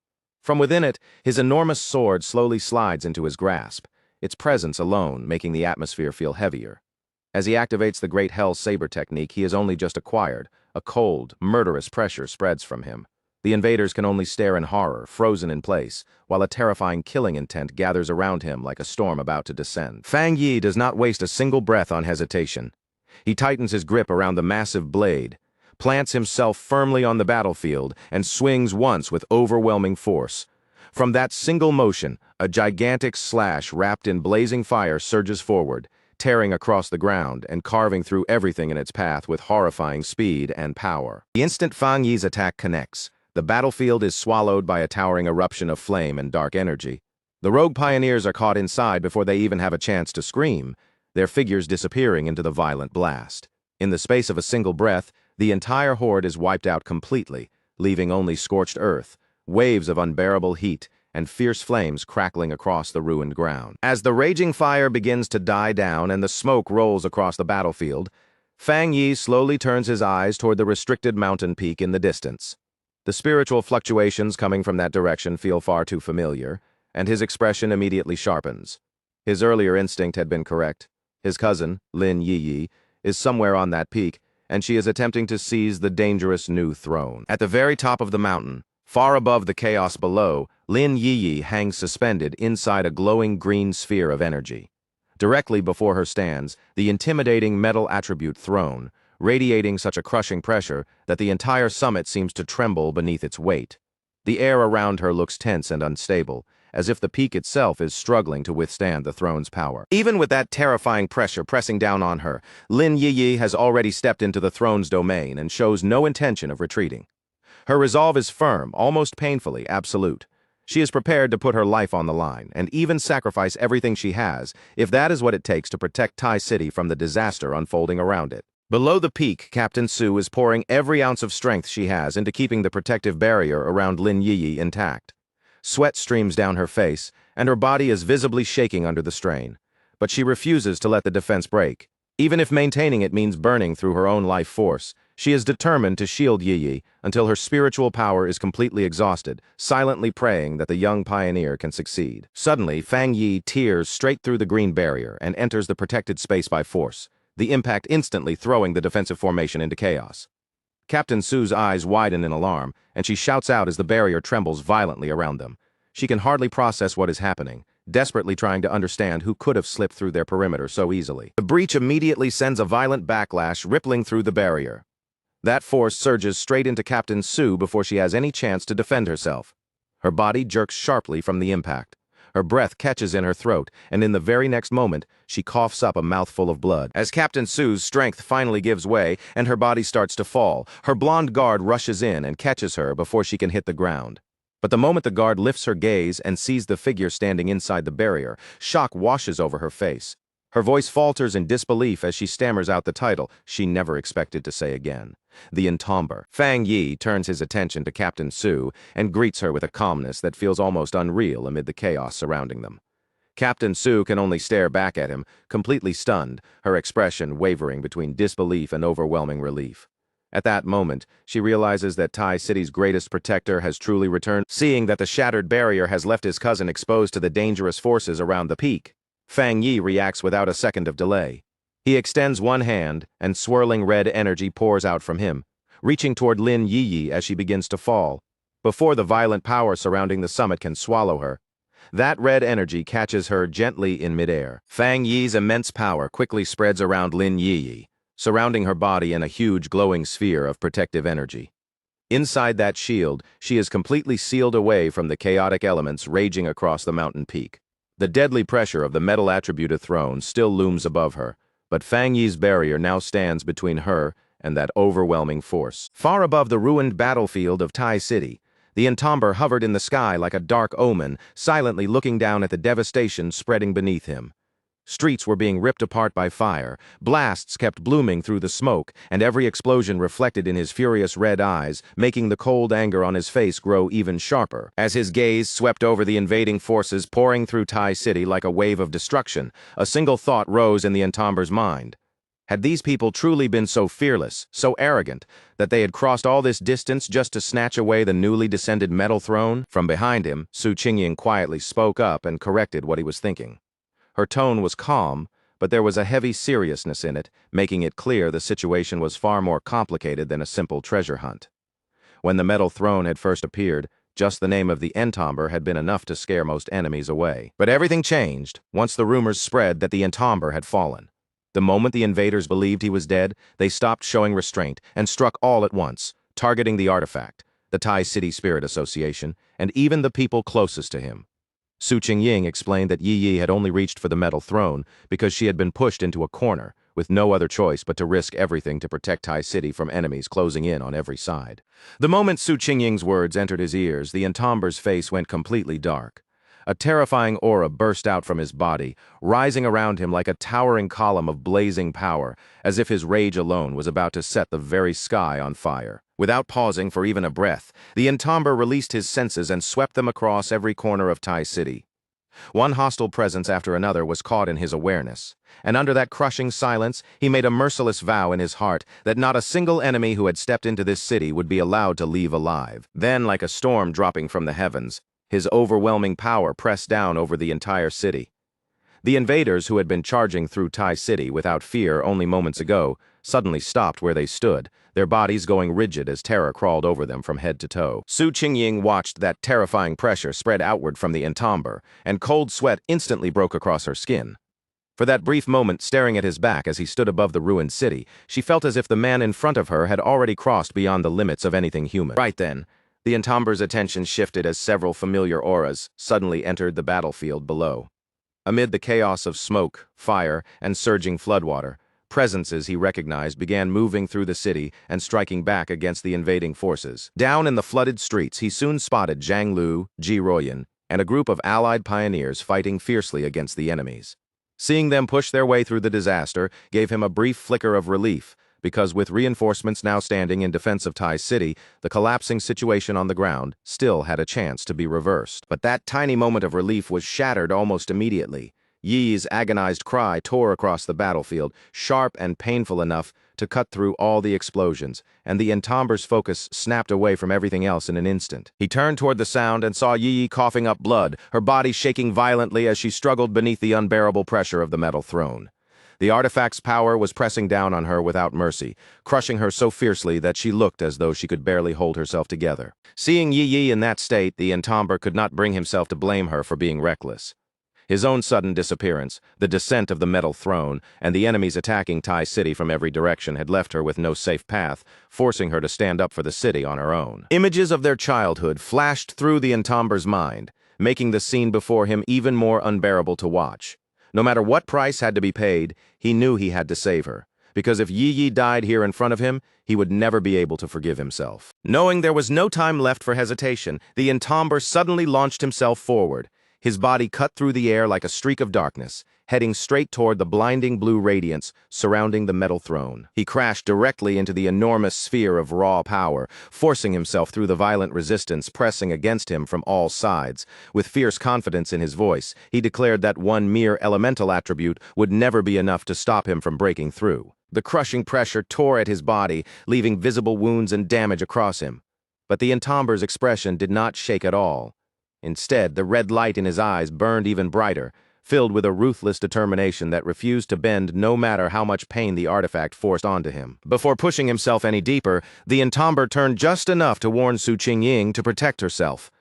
From within it, his enormous sword slowly slides into his grasp, its presence alone making the atmosphere feel heavier. As he activates the Great Hell Saber technique he has only just acquired, a cold, murderous pressure spreads from him. The invaders can only stare in horror, frozen in place, while a terrifying killing intent gathers around him like a storm about to descend. Fang Yi does not waste a single breath on hesitation. He tightens his grip around the massive blade, plants himself firmly on the battlefield, and swings once with overwhelming force. From that single motion, a gigantic slash wrapped in blazing fire surges forward, tearing across the ground and carving through everything in its path with horrifying speed and power. The instant Fang Yi's attack connects, the battlefield is swallowed by a towering eruption of flame and dark energy. The rogue pioneers are caught inside before they even have a chance to scream, their figures disappearing into the violent blast. In the space of a single breath, the entire horde is wiped out completely, leaving only scorched earth, waves of unbearable heat, and fierce flames crackling across the ruined ground. As the raging fire begins to die down and the smoke rolls across the battlefield, Fang Yi slowly turns his eyes toward the restricted mountain peak in the distance. The spiritual fluctuations coming from that direction feel far too familiar, and his expression immediately sharpens. His earlier instinct had been correct. His cousin, Lin Yiyi, is somewhere on that peak, and she is attempting to seize the dangerous new throne. At the very top of the mountain, far above the chaos below, Lin Yiyi hangs suspended inside a glowing green sphere of energy. Directly before her stands the intimidating metal attribute throne, radiating such a crushing pressure that the entire summit seems to tremble beneath its weight. The air around her looks tense and unstable, as if the peak itself is struggling to withstand the throne's power. Even with that terrifying pressure pressing down on her, Lin Yiyi has already stepped into the throne's domain and shows no intention of retreating. Her resolve is firm, almost painfully absolute. She is prepared to put her life on the line and even sacrifice everything she has if that is what it takes to protect Tai City from the disaster unfolding around it. Below the peak, Captain Su is pouring every ounce of strength she has into keeping the protective barrier around Lin Yiyi intact. Sweat streams down her face, and her body is visibly shaking under the strain. But she refuses to let the defense break. Even if maintaining it means burning through her own life force, she is determined to shield Yiyi until her spiritual power is completely exhausted, silently praying that the young pioneer can succeed. Suddenly, Fang Yi tears straight through the green barrier and enters the protected space by force, the impact instantly throwing the defensive formation into chaos. Captain Su's eyes widen in alarm, and she shouts out as the barrier trembles violently around them. She can hardly process what is happening, desperately trying to understand who could have slipped through their perimeter so easily. The breach immediately sends a violent backlash rippling through the barrier. That force surges straight into Captain Su before she has any chance to defend herself. Her body jerks sharply from the impact. Her breath catches in her throat, and in the very next moment, she coughs up a mouthful of blood. As Captain Su's strength finally gives way and her body starts to fall, her blonde guard rushes in and catches her before she can hit the ground. But the moment the guard lifts her gaze and sees the figure standing inside the barrier, shock washes over her face. Her voice falters in disbelief as she stammers out the title she never expected to say again. The Entomber. Fang Yi turns his attention to Captain Su and greets her with a calmness that feels almost unreal amid the chaos surrounding them. Captain Su can only stare back at him, completely stunned, her expression wavering between disbelief and overwhelming relief. At that moment, she realizes that Tai City's greatest protector has truly returned, seeing that the shattered barrier has left his cousin exposed to the dangerous forces around the peak. Fang Yi reacts without a second of delay. He extends one hand, and swirling red energy pours out from him, reaching toward Lin Yiyi as she begins to fall. Before the violent power surrounding the summit can swallow her, that red energy catches her gently in midair. Fang Yi's immense power quickly spreads around Lin Yiyi, surrounding her body in a huge glowing sphere of protective energy. Inside that shield, she is completely sealed away from the chaotic elements raging across the mountain peak. The deadly pressure of the metal attribute throne still looms above her, but Fang Yi's barrier now stands between her and that overwhelming force. Far above the ruined battlefield of Tai City, the Entomber hovered in the sky like a dark omen, silently looking down at the devastation spreading beneath him. Streets were being ripped apart by fire, blasts kept blooming through the smoke, and every explosion reflected in his furious red eyes, making the cold anger on his face grow even sharper. As his gaze swept over the invading forces pouring through Tai City like a wave of destruction, a single thought rose in the Entomber's mind. Had these people truly been so fearless, so arrogant, that they had crossed all this distance just to snatch away the newly descended metal throne? From behind him, Su Qingying quietly spoke up and corrected what he was thinking. Her tone was calm, but there was a heavy seriousness in it, making it clear the situation was far more complicated than a simple treasure hunt. When the metal throne had first appeared, just the name of the Entomber had been enough to scare most enemies away. But everything changed once the rumors spread that the Entomber had fallen. The moment the invaders believed he was dead, they stopped showing restraint and struck all at once, targeting the artifact, the Tai City Spirit Association, and even the people closest to him. Su Qingying explained that Yiyi had only reached for the metal throne because she had been pushed into a corner, with no other choice but to risk everything to protect Tai City from enemies closing in on every side. The moment Su Qingying's words entered his ears, the Entomber's face went completely dark. A terrifying aura burst out from his body, rising around him like a towering column of blazing power, as if his rage alone was about to set the very sky on fire. Without pausing for even a breath, the Entomber released his senses and swept them across every corner of Tai City. One hostile presence after another was caught in his awareness, and under that crushing silence, he made a merciless vow in his heart that not a single enemy who had stepped into this city would be allowed to leave alive. Then, like a storm dropping from the heavens, his overwhelming power pressed down over the entire city. The invaders who had been charging through Tai City without fear only moments ago suddenly stopped where they stood, their bodies going rigid as terror crawled over them from head to toe. Su Qingying watched that terrifying pressure spread outward from the entamber, and cold sweat instantly broke across her skin. For that brief moment, staring at his back as he stood above the ruined city, she felt as if the man in front of her had already crossed beyond the limits of anything human. Right then, the entamber's attention shifted as several familiar auras suddenly entered the battlefield below. Amid the chaos of smoke, fire, and surging floodwater, presences he recognized began moving through the city and striking back against the invading forces. Down in the flooded streets, he soon spotted Zhang Lu, Ji Ruoyan, and a group of allied pioneers fighting fiercely against the enemies. Seeing them push their way through the disaster gave him a brief flicker of relief, because with reinforcements now standing in defense of Tai City, the collapsing situation on the ground still had a chance to be reversed. But that tiny moment of relief was shattered almost immediately. Yi's agonized cry tore across the battlefield, sharp and painful enough to cut through all the explosions, and the entamber's focus snapped away from everything else in an instant. He turned toward the sound and saw Yi coughing up blood, her body shaking violently as she struggled beneath the unbearable pressure of the metal throne. The artifact's power was pressing down on her without mercy, crushing her so fiercely that she looked as though she could barely hold herself together. Seeing Yi in that state, the entamber could not bring himself to blame her for being reckless. His own sudden disappearance, the descent of the metal throne, and the enemies attacking Tai City from every direction had left her with no safe path, forcing her to stand up for the city on her own. Images of their childhood flashed through the entamber's mind, making the scene before him even more unbearable to watch. No matter what price had to be paid, he knew he had to save her, because if Yi died here in front of him, he would never be able to forgive himself. Knowing there was no time left for hesitation, the entamber suddenly launched himself forward. His body cut through the air like a streak of darkness, heading straight toward the blinding blue radiance surrounding the metal throne. He crashed directly into the enormous sphere of raw power, forcing himself through the violent resistance pressing against him from all sides. With fierce confidence in his voice, he declared that one mere elemental attribute would never be enough to stop him from breaking through. The crushing pressure tore at his body, leaving visible wounds and damage across him. But the entamber's expression did not shake at all. Instead, the red light in his eyes burned even brighter, filled with a ruthless determination that refused to bend no matter how much pain the artifact forced onto him. Before pushing himself any deeper, the entamber turned just enough to warn Su Qingying to protect herself.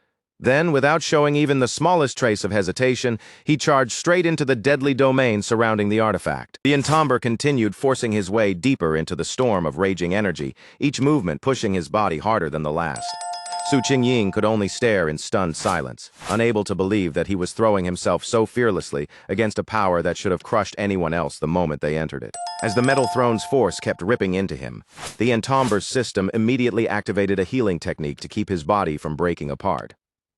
Then, without showing even the smallest trace of hesitation, he charged straight into the deadly domain surrounding the artifact. The entamber continued forcing his way deeper into the storm of raging energy, each movement pushing his body harder than the last. Su Qingying could only stare in stunned silence, unable to believe that he was throwing himself so fearlessly against a power that should have crushed anyone else the moment they entered it. As the metal throne's force kept ripping into him, the entamber's system immediately activated a healing technique to keep his body from breaking apart.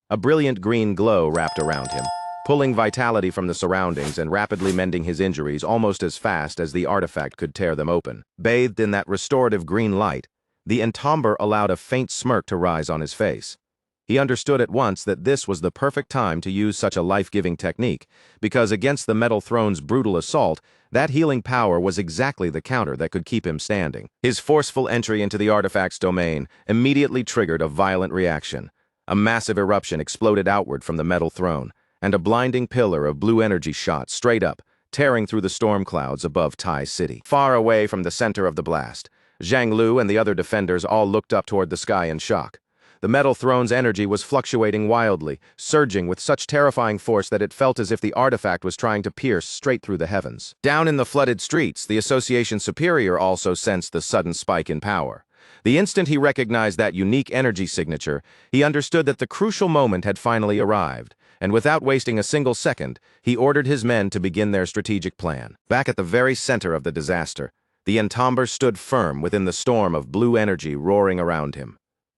A brilliant green glow wrapped around him, pulling vitality from the surroundings and rapidly mending his injuries almost as fast as the artifact could tear them open. Bathed in that restorative green light, the entamber allowed a faint smirk to rise on his face. He understood at once that this was the perfect time to use such a life-giving technique, because against the metal throne's brutal assault, that healing power was exactly the counter that could keep him standing. His forceful entry into the artifact's domain immediately triggered a violent reaction. A massive eruption exploded outward from the metal throne, and a blinding pillar of blue energy shot straight up, tearing through the storm clouds above Tai City. Far away from the center of the blast, Zhang Lu and the other defenders all looked up toward the sky in shock. The metal throne's energy was fluctuating wildly, surging with such terrifying force that it felt as if the artifact was trying to pierce straight through the heavens. Down in the flooded streets, the Association Superior also sensed the sudden spike in power. The instant he recognized that unique energy signature, he understood that the crucial moment had finally arrived, and without wasting a single second, he ordered his men to begin their strategic plan. Back at the very center of the disaster, the entamber stood firm within the storm of blue energy roaring around him.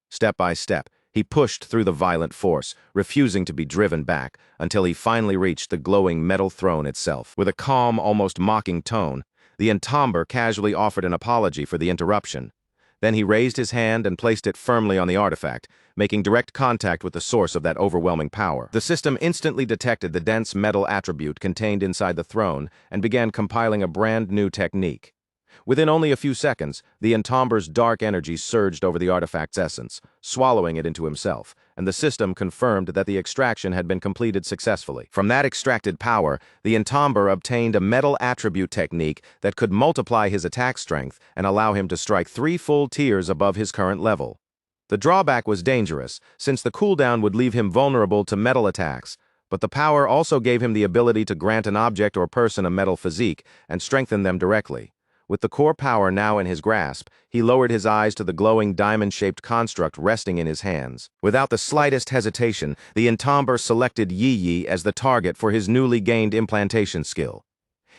Step by step, he pushed through the violent force, refusing to be driven back, until he finally reached the glowing metal throne itself. With a calm, almost mocking tone, the entamber casually offered an apology for the interruption. Then he raised his hand and placed it firmly on the artifact, making direct contact with the source of that overwhelming power. The system instantly detected the dense metal attribute contained inside the throne and began compiling a brand new technique. Within only a few seconds, the entomber's dark energy surged over the artifact's essence, swallowing it into himself, and the system confirmed that the extraction had been completed successfully. From that extracted power, the entomber obtained a metal attribute technique that could multiply his attack strength and allow him to strike 3 full tiers above his current level. The drawback was dangerous, since the cooldown would leave him vulnerable to metal attacks, but the power also gave him the ability to grant an object or person a metal physique and strengthen them directly. With the core power now in his grasp, he lowered his eyes to the glowing diamond-shaped construct resting in his hands. Without the slightest hesitation, the entomber selected Yi Yi as the target for his newly gained implantation skill.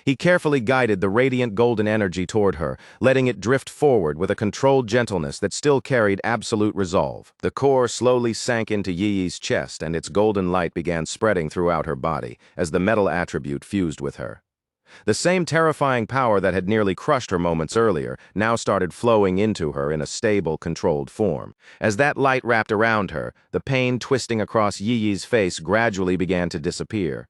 He carefully guided the radiant golden energy toward her, letting it drift forward with a controlled gentleness that still carried absolute resolve. The core slowly sank into Yi Yi's chest, and its golden light began spreading throughout her body as the metal attribute fused with her. The same terrifying power that had nearly crushed her moments earlier now started flowing into her in a stable, controlled form. As that light wrapped around her, the pain twisting across Yi Yi's face gradually began to disappear.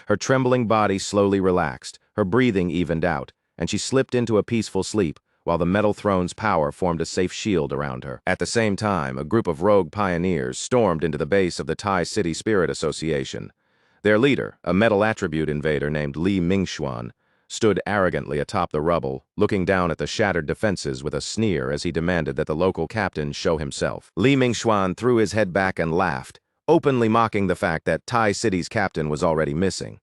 Her trembling body slowly relaxed, her breathing evened out, and she slipped into a peaceful sleep, while the metal throne's power formed a safe shield around her. At the same time, a group of rogue pioneers stormed into the base of the Tai City Spirit Association. Their leader, a metal attribute invader named Li Mingxuan, stood arrogantly atop the rubble, looking down at the shattered defenses with a sneer as he demanded that the local captain show himself. Li Mingxuan threw his head back and laughed, openly mocking the fact that Tai City's captain was already missing.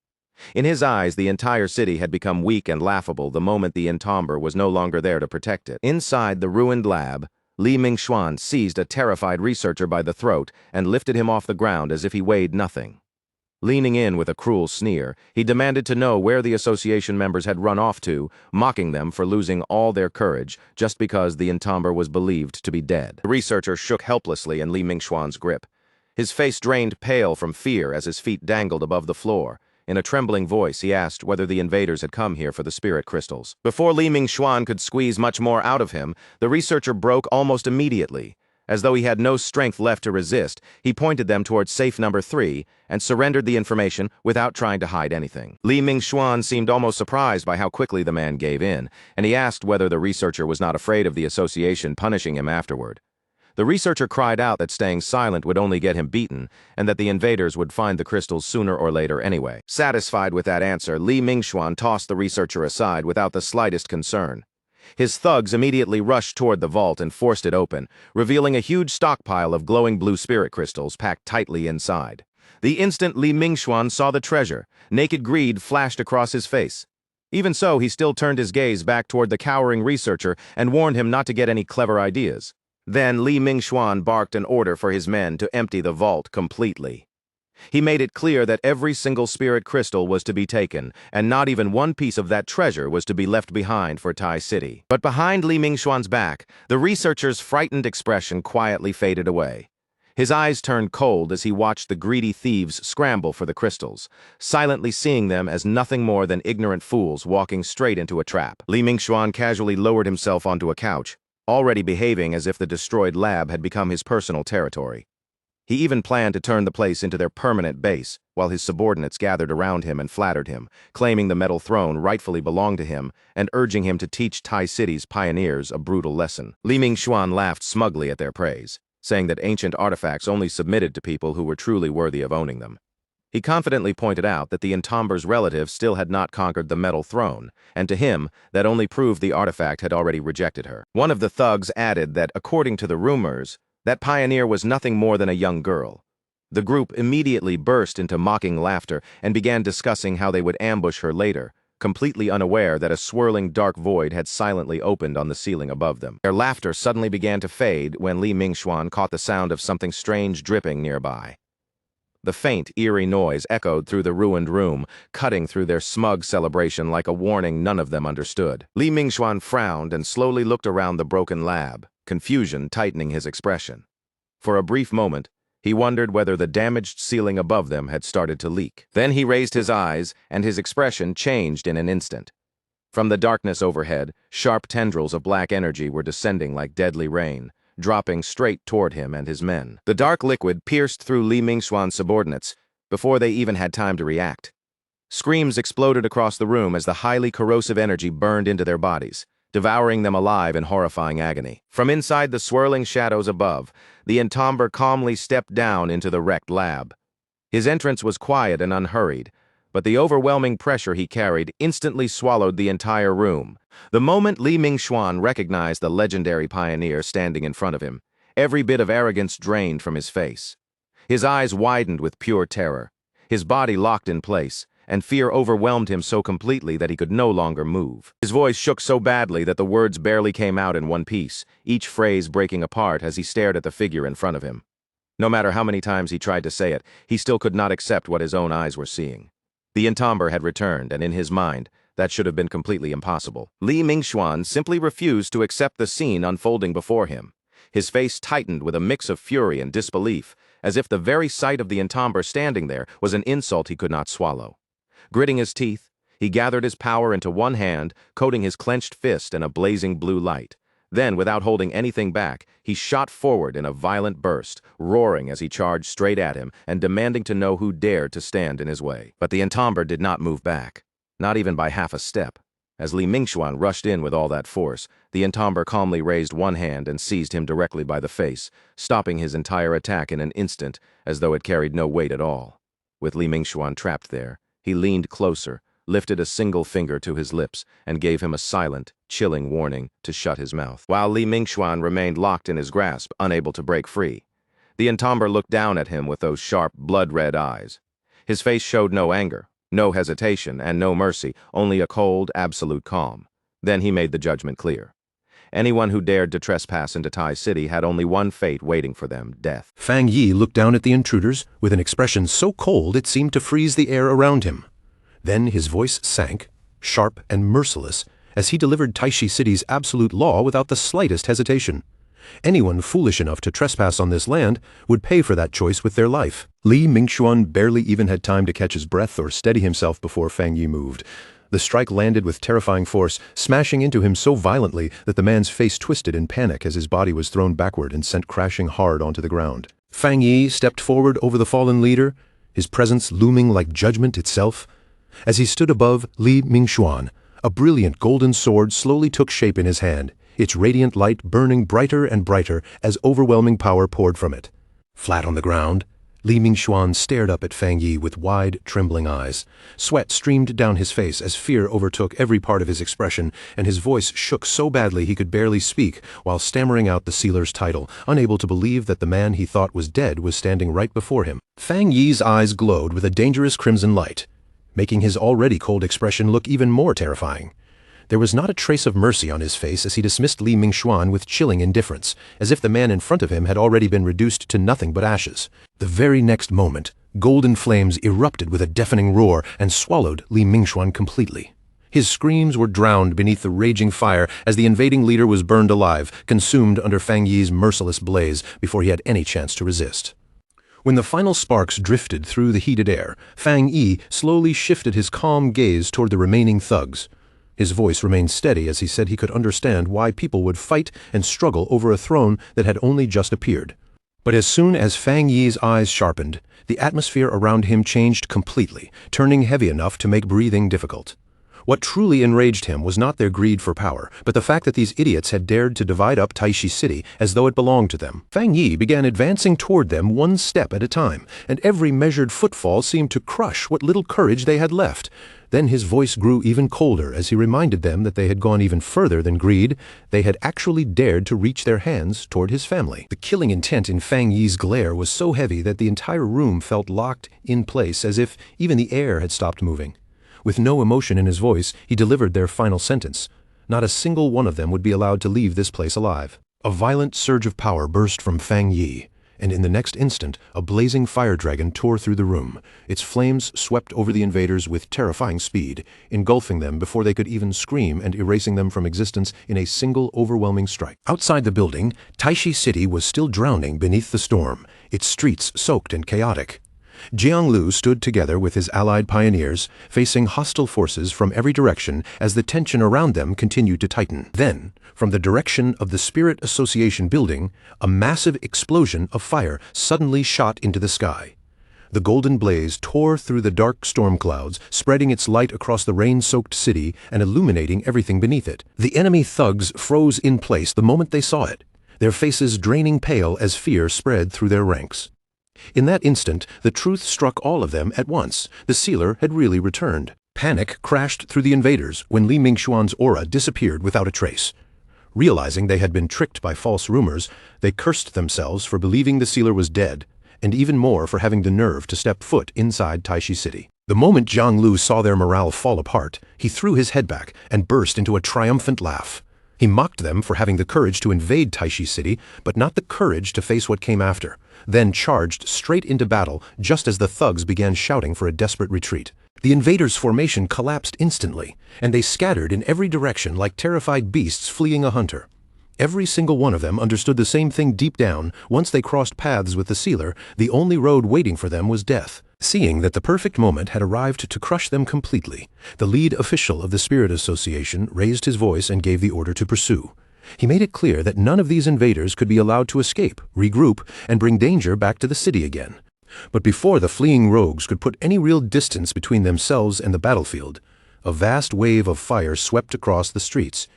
In his eyes, the entire city had become weak and laughable the moment the entomber was no longer there to protect it. Inside the ruined lab, Li Mingxuan seized a terrified researcher by the throat and lifted him off the ground as if he weighed nothing. Leaning in with a cruel sneer, he demanded to know where the association members had run off to, mocking them for losing all their courage just because the entomber was believed to be dead. The researcher shook helplessly in Li Mingxuan's grip. His face drained pale from fear as his feet dangled above the floor. In a trembling voice, he asked whether the invaders had come here for the spirit crystals. Before Li Mingxuan could squeeze much more out of him, the researcher broke almost immediately. As though he had no strength left to resist, he pointed them towards safe number 3 and surrendered the information without trying to hide anything. Li Mingxuan seemed almost surprised by how quickly the man gave in, and he asked whether the researcher was not afraid of the association punishing him afterward. The researcher cried out that staying silent would only get him beaten, and that the invaders would find the crystals sooner or later anyway. Satisfied with that answer, Li Mingxuan tossed the researcher aside without the slightest concern. His thugs immediately rushed toward the vault and forced it open, revealing a huge stockpile of glowing blue spirit crystals packed tightly inside. The instant Li Mingxuan saw the treasure, naked greed flashed across his face. Even so, he still turned his gaze back toward the cowering researcher and warned him not to get any clever ideas. Then Li Mingxuan barked an order for his men to empty the vault completely. He made it clear that every single spirit crystal was to be taken, and not even one piece of that treasure was to be left behind for Tai City. But behind Li Mingxuan's back, the researcher's frightened expression quietly faded away. His eyes turned cold as he watched the greedy thieves scramble for the crystals, silently seeing them as nothing more than ignorant fools walking straight into a trap. Li Mingxuan casually lowered himself onto a couch, already behaving as if the destroyed lab had become his personal territory. He even planned to turn the place into their permanent base, while his subordinates gathered around him and flattered him, claiming the metal throne rightfully belonged to him and urging him to teach Tai City's pioneers a brutal lesson. Li Mingxuan laughed smugly at their praise, saying that ancient artifacts only submitted to people who were truly worthy of owning them. He confidently pointed out that the entomber's relative still had not conquered the metal throne, and to him, that only proved the artifact had already rejected her. One of the thugs added that, according to the rumors, that pioneer was nothing more than a young girl. The group immediately burst into mocking laughter and began discussing how they would ambush her later, completely unaware that a swirling dark void had silently opened on the ceiling above them. Their laughter suddenly began to fade when Li Mingxuan caught the sound of something strange dripping nearby. The faint, eerie noise echoed through the ruined room, cutting through their smug celebration like a warning none of them understood. Li Mingxuan frowned and slowly looked around the broken lab, confusion tightening his expression. For a brief moment, he wondered whether the damaged ceiling above them had started to leak. Then he raised his eyes, and his expression changed in an instant. From the darkness overhead, sharp tendrils of black energy were descending like deadly rain, dropping straight toward him and his men. The dark liquid pierced through Li Mingxuan's subordinates before they even had time to react. Screams exploded across the room as the highly corrosive energy burned into their bodies, devouring them alive in horrifying agony. From inside the swirling shadows above, the entomber calmly stepped down into the wrecked lab. His entrance was quiet and unhurried, but the overwhelming pressure he carried instantly swallowed the entire room. The moment Li Mingxuan recognized the legendary pioneer standing in front of him, every bit of arrogance drained from his face. His eyes widened with pure terror. His body locked in place, and fear overwhelmed him so completely that he could no longer move. His voice shook so badly that the words barely came out in one piece, each phrase breaking apart as he stared at the figure in front of him. No matter how many times he tried to say it, he still could not accept what his own eyes were seeing. The entomber had returned, and in his mind, that should have been completely impossible. Li Mingxuan simply refused to accept the scene unfolding before him. His face tightened with a mix of fury and disbelief, as if the very sight of the entomber standing there was an insult he could not swallow. Gritting his teeth, he gathered his power into one hand, coating his clenched fist in a blazing blue light. Then, without holding anything back, he shot forward in a violent burst, roaring as he charged straight at him and demanding to know who dared to stand in his way. But the entomber did not move back, not even by half a step. As Li Mingxuan rushed in with all that force, the entomber calmly raised one hand and seized him directly by the face, stopping his entire attack in an instant, as though it carried no weight at all. With Li Mingxuan trapped there, he leaned closer, lifted a single finger to his lips, and gave him a silent, chilling warning to shut his mouth. While Li Mingxuan remained locked in his grasp, unable to break free, the entomber looked down at him with those sharp, blood-red eyes. His face showed no anger, no hesitation, and no mercy, only a cold, absolute calm. Then he made the judgment clear. Anyone who dared to trespass into Tai City had only one fate waiting for them: death. Fang Yi looked down at the intruders with an expression so cold it seemed to freeze the air around him. Then his voice sank, sharp and merciless, as he delivered Taishi City's absolute law without the slightest hesitation. Anyone foolish enough to trespass on this land would pay for that choice with their life. Li Mingxuan barely even had time to catch his breath or steady himself before Fang Yi moved. The strike landed with terrifying force, smashing into him so violently that the man's face twisted in panic as his body was thrown backward and sent crashing hard onto the ground. Fang Yi stepped forward over the fallen leader, his presence looming like judgment itself. As he stood above Li Mingxuan, a brilliant golden sword slowly took shape in his hand, its radiant light burning brighter and brighter as overwhelming power poured from it. Flat on the ground, Li Mingxuan stared up at Fang Yi with wide, trembling eyes. Sweat streamed down his face as fear overtook every part of his expression, and his voice shook so badly he could barely speak while stammering out the sealer's title, unable to believe that the man he thought was dead was standing right before him. Fang Yi's eyes glowed with a dangerous crimson light, making his already cold expression look even more terrifying. There was not a trace of mercy on his face as he dismissed Li Mingxuan with chilling indifference, as if the man in front of him had already been reduced to nothing but ashes. The very next moment, golden flames erupted with a deafening roar and swallowed Li Mingxuan completely. His screams were drowned beneath the raging fire as the invading leader was burned alive, consumed under Fang Yi's merciless blaze before he had any chance to resist. When the final sparks drifted through the heated air, Fang Yi slowly shifted his calm gaze toward the remaining thugs. His voice remained steady as he said he could understand why people would fight and struggle over a throne that had only just appeared. But as soon as Fang Yi's eyes sharpened, the atmosphere around him changed completely, turning heavy enough to make breathing difficult. What truly enraged him was not their greed for power, but the fact that these idiots had dared to divide up Taishi City as though it belonged to them. Fang Yi began advancing toward them one step at a time, and every measured footfall seemed to crush what little courage they had left. Then his voice grew even colder as he reminded them that they had gone even further than greed. They had actually dared to reach their hands toward his family. The killing intent in Fang Yi's glare was so heavy that the entire room felt locked in place, as if even the air had stopped moving. With no emotion in his voice, he delivered their final sentence. Not a single one of them would be allowed to leave this place alive. A violent surge of power burst from Fang Yi, and in the next instant, a blazing fire dragon tore through the room. Its flames swept over the invaders with terrifying speed, engulfing them before they could even scream and erasing them from existence in a single overwhelming strike. Outside the building, Taishi City was still drowning beneath the storm, its streets soaked and chaotic. Jianglu stood together with his allied pioneers, facing hostile forces from every direction as the tension around them continued to tighten. Then, from the direction of the Spirit Association building, a massive explosion of fire suddenly shot into the sky. The golden blaze tore through the dark storm clouds, spreading its light across the rain-soaked city and illuminating everything beneath it. The enemy thugs froze in place the moment they saw it, their faces draining pale as fear spread through their ranks. In that instant, the truth struck all of them at once. The sealer had really returned. Panic crashed through the invaders when Li Mingxuan's aura disappeared without a trace. Realizing they had been tricked by false rumors, they cursed themselves for believing the sealer was dead, and even more for having the nerve to step foot inside Taishi City. The moment Zhang Lu saw their morale fall apart, he threw his head back and burst into a triumphant laugh. He mocked them for having the courage to invade Taishi City, but not the courage to face what came after, then charged straight into battle just as the thugs began shouting for a desperate retreat. The invaders' formation collapsed instantly, and they scattered in every direction like terrified beasts fleeing a hunter. Every single one of them understood the same thing deep down. Once they crossed paths with the sealer, the only road waiting for them was death. Seeing that the perfect moment had arrived to crush them completely, the lead official of the Spirit Association raised his voice and gave the order to pursue. He made it clear that none of these invaders could be allowed to escape, regroup, and bring danger back to the city again. But before the fleeing rogues could put any real distance between themselves and the battlefield, a vast wave of fire swept across the streets.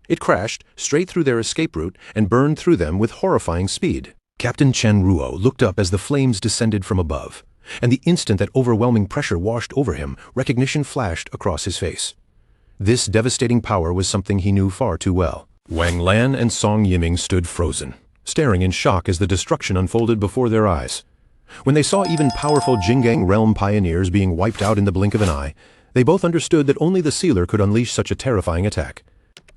It crashed straight through their escape route and burned through them with horrifying speed. Captain Chen Ruo looked up as the flames descended from above, and the instant that overwhelming pressure washed over him, recognition flashed across his face. This devastating power was something he knew far too well. Wang Lan and Song Yiming stood frozen, staring in shock as the destruction unfolded before their eyes. When they saw even powerful Jinggang realm pioneers being wiped out in the blink of an eye, they both understood that only the sealer could unleash such a terrifying attack.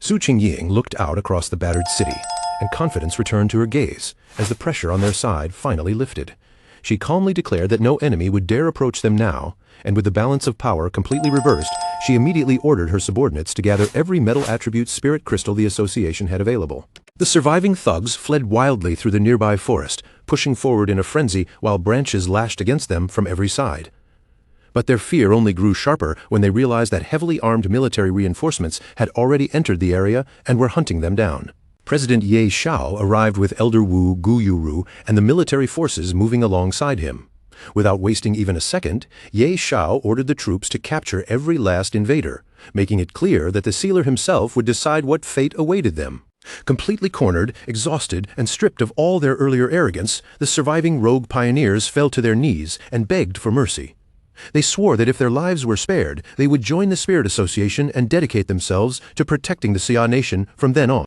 Su Qingying looked out across the battered city, and confidence returned to her gaze as the pressure on their side finally lifted. She calmly declared that no enemy would dare approach them now, and with the balance of power completely reversed, she immediately ordered her subordinates to gather every metal attribute spirit crystal the association had available. The surviving thugs fled wildly through the nearby forest, pushing forward in a frenzy while branches lashed against them from every side. But their fear only grew sharper when they realized that heavily armed military reinforcements had already entered the area and were hunting them down. President Ye Xiao arrived with Elder Wu Guyuru and the military forces moving alongside him. Without wasting even a second, Ye Xiao ordered the troops to capture every last invader, making it clear that the sealer himself would decide what fate awaited them. Completely cornered, exhausted, and stripped of all their earlier arrogance, the surviving rogue pioneers fell to their knees and begged for mercy. They swore that if their lives were spared, they would join the Spirit Association and dedicate themselves to protecting the Xia nation from then on.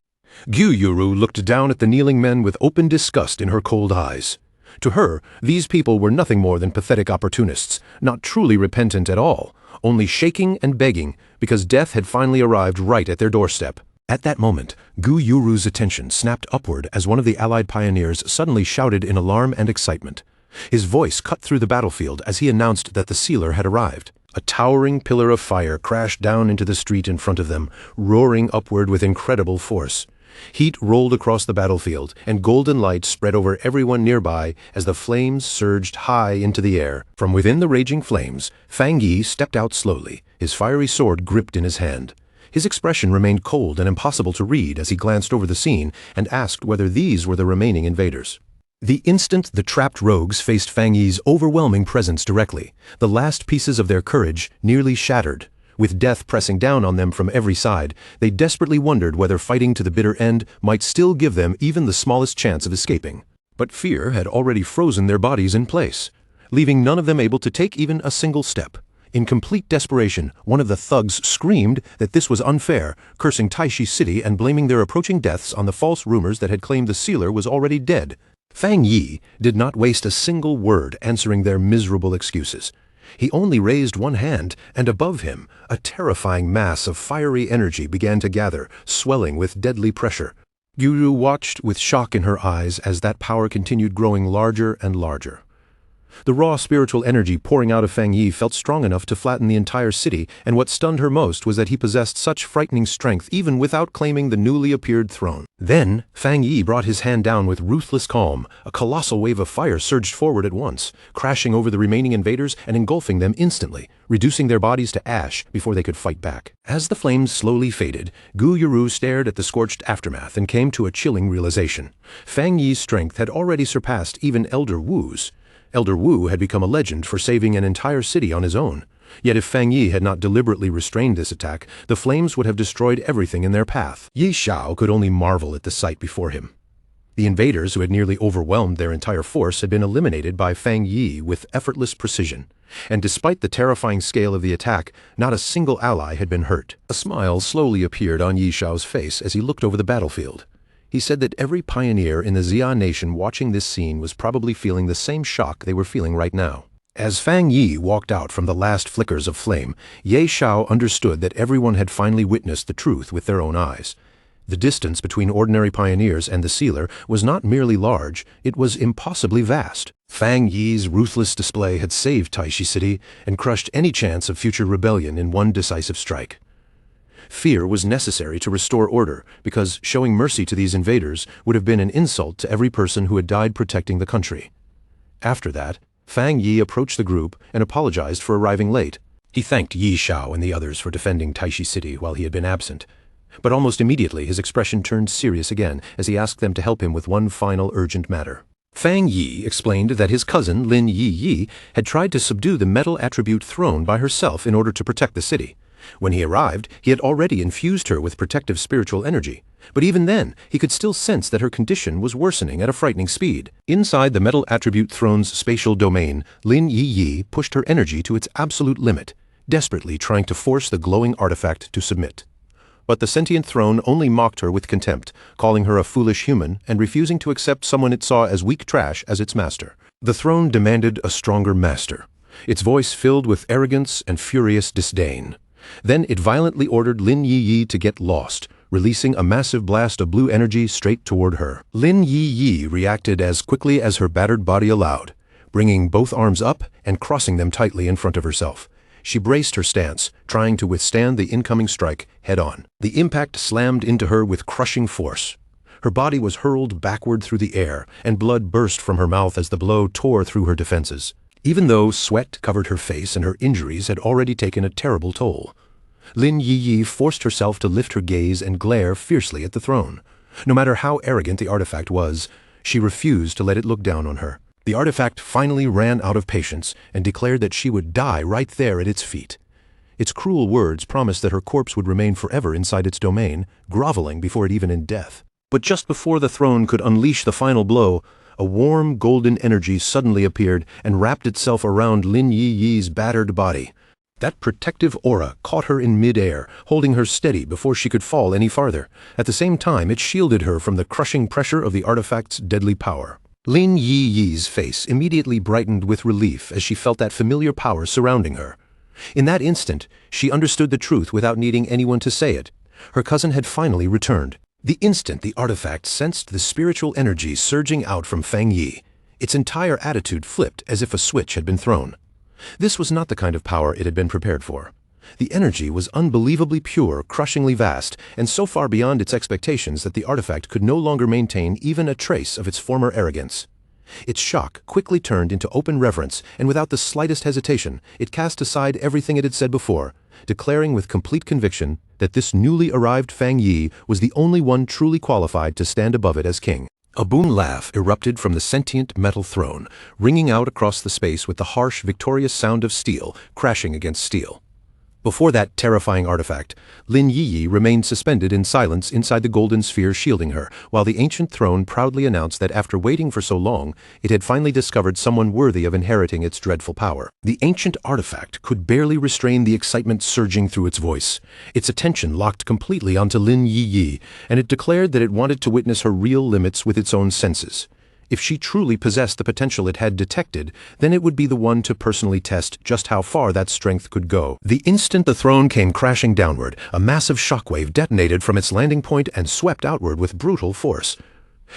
Guyuru looked down at the kneeling men with open disgust in her cold eyes. To her, these people were nothing more than pathetic opportunists, not truly repentant at all, only shaking and begging because death had finally arrived right at their doorstep. At that moment, Guyuru's attention snapped upward as one of the allied pioneers suddenly shouted in alarm and excitement. His voice cut through the battlefield as he announced that the sealer had arrived. A towering pillar of fire crashed down into the street in front of them, roaring upward with incredible force. Heat rolled across the battlefield, and golden light spread over everyone nearby as the flames surged high into the air. From within the raging flames, Fang Yi stepped out slowly, his fiery sword gripped in his hand. His expression remained cold and impossible to read as he glanced over the scene and asked whether these were the remaining invaders. The instant the trapped rogues faced Fang Yi's overwhelming presence directly, the last pieces of their courage nearly shattered. With death pressing down on them from every side, they desperately wondered whether fighting to the bitter end might still give them even the smallest chance of escaping. But fear had already frozen their bodies in place, leaving none of them able to take even a single step. In complete desperation, one of the thugs screamed that this was unfair, cursing Taishi City and blaming their approaching deaths on the false rumors that had claimed the sealer was already dead. Fang Yi did not waste a single word answering their miserable excuses. He only raised one hand, and above him, a terrifying mass of fiery energy began to gather, swelling with deadly pressure. Guru watched with shock in her eyes as that power continued growing larger and larger. The raw spiritual energy pouring out of Fang Yi felt strong enough to flatten the entire city, and what stunned her most was that he possessed such frightening strength even without claiming the newly appeared throne. Then, Fang Yi brought his hand down with ruthless calm. A colossal wave of fire surged forward at once, crashing over the remaining invaders and engulfing them instantly, reducing their bodies to ash before they could fight back. As the flames slowly faded, Gu Yuru stared at the scorched aftermath and came to a chilling realization. Fang Yi's strength had already surpassed even Elder Wu's. Elder Wu had become a legend for saving an entire city on his own. Yet if Fang Yi had not deliberately restrained this attack, the flames would have destroyed everything in their path. Yi Xiao could only marvel at the sight before him. The invaders, who had nearly overwhelmed their entire force, had been eliminated by Fang Yi with effortless precision. And despite the terrifying scale of the attack, not a single ally had been hurt. A smile slowly appeared on Yi Xiao's face as he looked over the battlefield. He said that every pioneer in the Xia nation watching this scene was probably feeling the same shock they were feeling right now. As Fang Yi walked out from the last flickers of flame, Ye Xiao understood that everyone had finally witnessed the truth with their own eyes. The distance between ordinary pioneers and the sealer was not merely large, it was impossibly vast. Fang Yi's ruthless display had saved Taishi City and crushed any chance of future rebellion in one decisive strike. Fear was necessary to restore order, because showing mercy to these invaders would have been an insult to every person who had died protecting the country. After that, Fang Yi approached the group and apologized for arriving late. He thanked Yi Xiao and the others for defending Taishi City while he had been absent. But almost immediately his expression turned serious again as he asked them to help him with one final urgent matter. Fang Yi explained that his cousin Lin Yi Yi had tried to subdue the metal attribute throne by herself in order to protect the city. When he arrived, he had already infused her with protective spiritual energy. But even then, he could still sense that her condition was worsening at a frightening speed. Inside the metal attribute throne's spatial domain, Lin Yi Yi pushed her energy to its absolute limit, desperately trying to force the glowing artifact to submit. But the sentient throne only mocked her with contempt, calling her a foolish human and refusing to accept someone it saw as weak trash as its master. The throne demanded a stronger master, its voice filled with arrogance and furious disdain. Then it violently ordered Lin Yi Yi to get lost, releasing a massive blast of blue energy straight toward her. Lin Yi Yi reacted as quickly as her battered body allowed, bringing both arms up and crossing them tightly in front of herself. She braced her stance, trying to withstand the incoming strike head-on. The impact slammed into her with crushing force. Her body was hurled backward through the air, and blood burst from her mouth as the blow tore through her defenses. Even though sweat covered her face and her injuries had already taken a terrible toll, Lin Yi Yi forced herself to lift her gaze and glare fiercely at the throne. No matter how arrogant the artifact was, she refused to let it look down on her. The artifact finally ran out of patience and declared that she would die right there at its feet. Its cruel words promised that her corpse would remain forever inside its domain, groveling before it even in death. But just before the throne could unleash the final blow, a warm golden energy suddenly appeared and wrapped itself around Lin Yi Yi's battered body. That protective aura caught her in mid-air, holding her steady before she could fall any farther. At the same time, it shielded her from the crushing pressure of the artifact's deadly power. Lin Yi Yi's face immediately brightened with relief as she felt that familiar power surrounding her. In that instant, she understood the truth without needing anyone to say it. Her cousin had finally returned. The instant the artifact sensed the spiritual energy surging out from Fang Yi, its entire attitude flipped as if a switch had been thrown. This was not the kind of power it had been prepared for. The energy was unbelievably pure, crushingly vast, and so far beyond its expectations that the artifact could no longer maintain even a trace of its former arrogance. Its shock quickly turned into open reverence, and without the slightest hesitation, it cast aside everything it had said before, declaring with complete conviction that this newly arrived Fang Yi was the only one truly qualified to stand above it as king. A boom laugh erupted from the sentient metal throne, ringing out across the space with the harsh, victorious sound of steel crashing against steel. Before that terrifying artifact, Lin Yi Yi remained suspended in silence inside the golden sphere shielding her, while the ancient throne proudly announced that after waiting for so long, it had finally discovered someone worthy of inheriting its dreadful power. The ancient artifact could barely restrain the excitement surging through its voice. Its attention locked completely onto Lin Yi Yi, and it declared that it wanted to witness her real limits with its own senses. If she truly possessed the potential it had detected, then it would be the one to personally test just how far that strength could go. The instant the throne came crashing downward, a massive shockwave detonated from its landing point and swept outward with brutal force.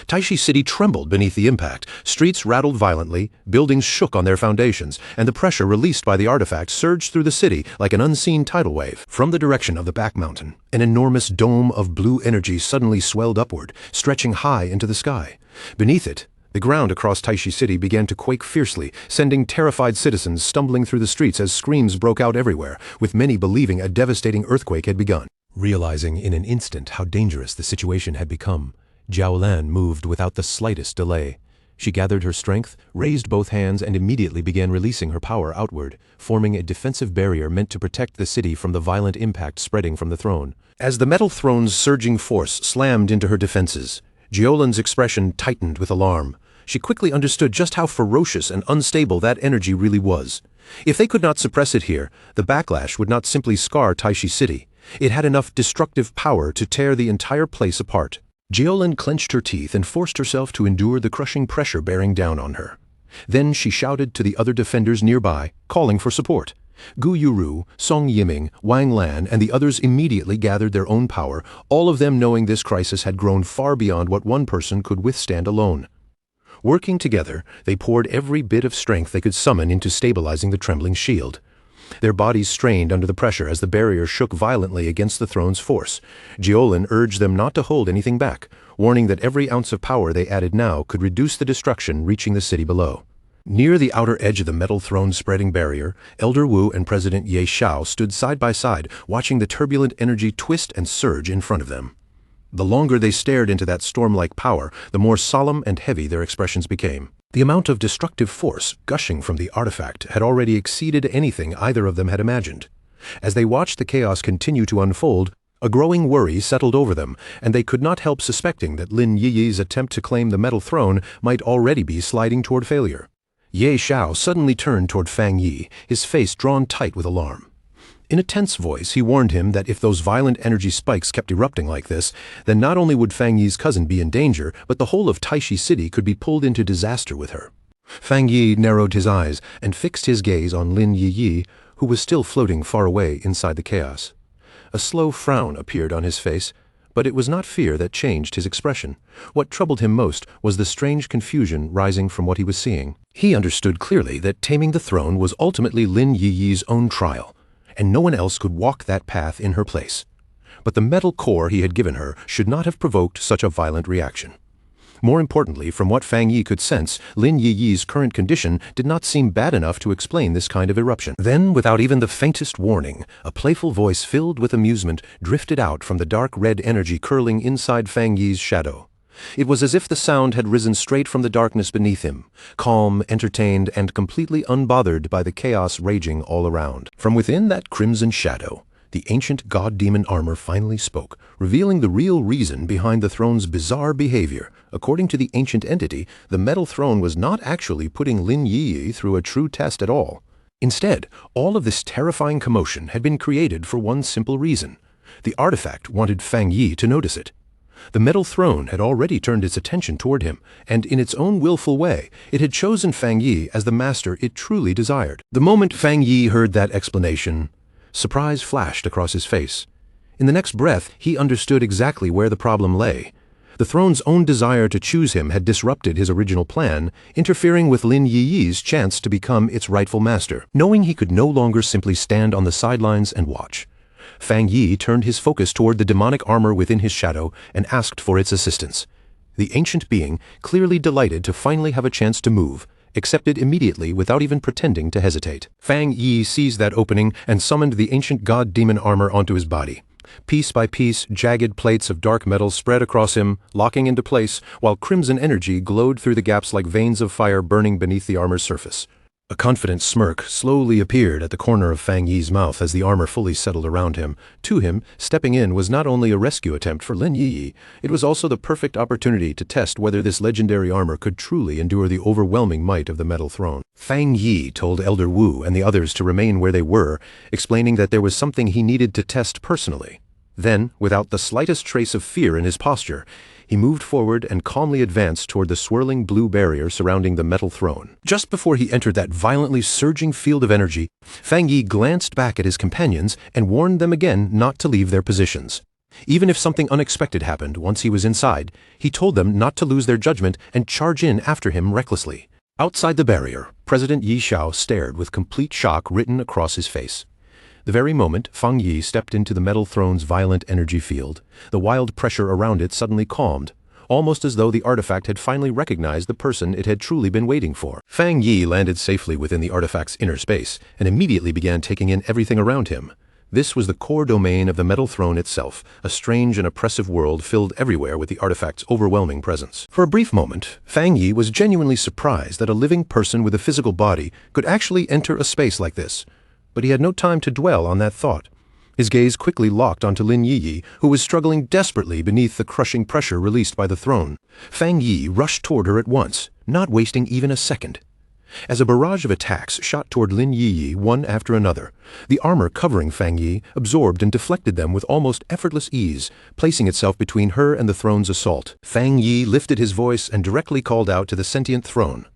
Taishi City trembled beneath the impact. Streets rattled violently, buildings shook on their foundations, and the pressure released by the artifact surged through the city like an unseen tidal wave. From the direction of the back mountain, an enormous dome of blue energy suddenly swelled upward, stretching high into the sky. Beneath it, the ground across Taishi City began to quake fiercely, sending terrified citizens stumbling through the streets as screams broke out everywhere, with many believing a devastating earthquake had begun. Realizing in an instant how dangerous the situation had become, Jiaolan moved without the slightest delay. She gathered her strength, raised both hands, and immediately began releasing her power outward, forming a defensive barrier meant to protect the city from the violent impact spreading from the throne. As the metal throne's surging force slammed into her defenses, Jiaolan's expression tightened with alarm. She quickly understood just how ferocious and unstable that energy really was. If they could not suppress it here, the backlash would not simply scar Taishi City. It had enough destructive power to tear the entire place apart. Jiaolan clenched her teeth and forced herself to endure the crushing pressure bearing down on her. Then she shouted to the other defenders nearby, calling for support. Gu Yuru, Song Yiming, Wang Lan, and the others immediately gathered their own power, all of them knowing this crisis had grown far beyond what one person could withstand alone. Working together, they poured every bit of strength they could summon into stabilizing the trembling shield. Their bodies strained under the pressure as the barrier shook violently against the throne's force. Jiaolan urged them not to hold anything back, warning that every ounce of power they added now could reduce the destruction reaching the city below. Near the outer edge of the metal throne's spreading barrier, Elder Wu and President Ye Xiao stood side by side, watching the turbulent energy twist and surge in front of them. The longer they stared into that storm-like power, the more solemn and heavy their expressions became. The amount of destructive force gushing from the artifact had already exceeded anything either of them had imagined. As they watched the chaos continue to unfold, a growing worry settled over them, and they could not help suspecting that Lin Yiyi's attempt to claim the metal throne might already be sliding toward failure. Ye Xiao suddenly turned toward Fang Yi, his face drawn tight with alarm. In a tense voice, he warned him that if those violent energy spikes kept erupting like this, then not only would Fang Yi's cousin be in danger, but the whole of Taishi City could be pulled into disaster with her. Fang Yi narrowed his eyes and fixed his gaze on Lin Yiyi, who was still floating far away inside the chaos. A slow frown appeared on his face, but it was not fear that changed his expression. What troubled him most was the strange confusion rising from what he was seeing. He understood clearly that taming the throne was ultimately Lin Yiyi's own trial, and no one else could walk that path in her place. But the metal core he had given her should not have provoked such a violent reaction. More importantly, from what Fang Yi could sense, Lin Yiyi's current condition did not seem bad enough to explain this kind of eruption. Then, without even the faintest warning, a playful voice filled with amusement drifted out from the dark red energy curling inside Fang Yi's shadow. It was as if the sound had risen straight from the darkness beneath him, calm, entertained, and completely unbothered by the chaos raging all around. From within that crimson shadow, the ancient god-demon armor finally spoke, revealing the real reason behind the throne's bizarre behavior. According to the ancient entity, the metal throne was not actually putting Lin Yiyi through a true test at all. Instead, all of this terrifying commotion had been created for one simple reason. The artifact wanted Fang Yi to notice it. The metal throne had already turned its attention toward him, and in its own willful way, it had chosen Fang Yi as the master it truly desired. The moment Fang Yi heard that explanation, surprise flashed across his face. In the next breath, he understood exactly where the problem lay. The throne's own desire to choose him had disrupted his original plan, interfering with Lin Yiyi's chance to become its rightful master. Knowing he could no longer simply stand on the sidelines and watch, Fang Yi turned his focus toward the demonic armor within his shadow and asked for its assistance. The ancient being, clearly delighted to finally have a chance to move, accepted immediately without even pretending to hesitate. Fang Yi seized that opening and summoned the ancient god-demon armor onto his body. Piece by piece, jagged plates of dark metal spread across him, locking into place, while crimson energy glowed through the gaps like veins of fire burning beneath the armor's surface. A confident smirk slowly appeared at the corner of Fang Yi's mouth as the armor fully settled around him. To him, stepping in was not only a rescue attempt for Lin Yiyi, it was also the perfect opportunity to test whether this legendary armor could truly endure the overwhelming might of the metal throne. Fang Yi told Elder Wu and the others to remain where they were, explaining that there was something he needed to test personally. Then, without the slightest trace of fear in his posture, he moved forward and calmly advanced toward the swirling blue barrier surrounding the metal throne. Just before he entered that violently surging field of energy, Fang Yi glanced back at his companions and warned them again not to leave their positions. Even if something unexpected happened once he was inside, he told them not to lose their judgment and charge in after him recklessly. Outside the barrier, President Yi Xiao stared with complete shock written across his face. The very moment Fang Yi stepped into the metal throne's violent energy field, the wild pressure around it suddenly calmed, almost as though the artifact had finally recognized the person it had truly been waiting for. Fang Yi landed safely within the artifact's inner space and immediately began taking in everything around him. This was the core domain of the metal throne itself, a strange and oppressive world filled everywhere with the artifact's overwhelming presence. For a brief moment, Fang Yi was genuinely surprised that a living person with a physical body could actually enter a space like this, but he had no time to dwell on that thought. His gaze quickly locked onto Lin Yiyi, who was struggling desperately beneath the crushing pressure released by the throne. Fang Yi rushed toward her at once, not wasting even a second. As a barrage of attacks shot toward Lin Yiyi one after another, the armor covering Fang Yi absorbed and deflected them with almost effortless ease, placing itself between her and the throne's assault. Fang Yi lifted his voice and directly called out to the sentient throne.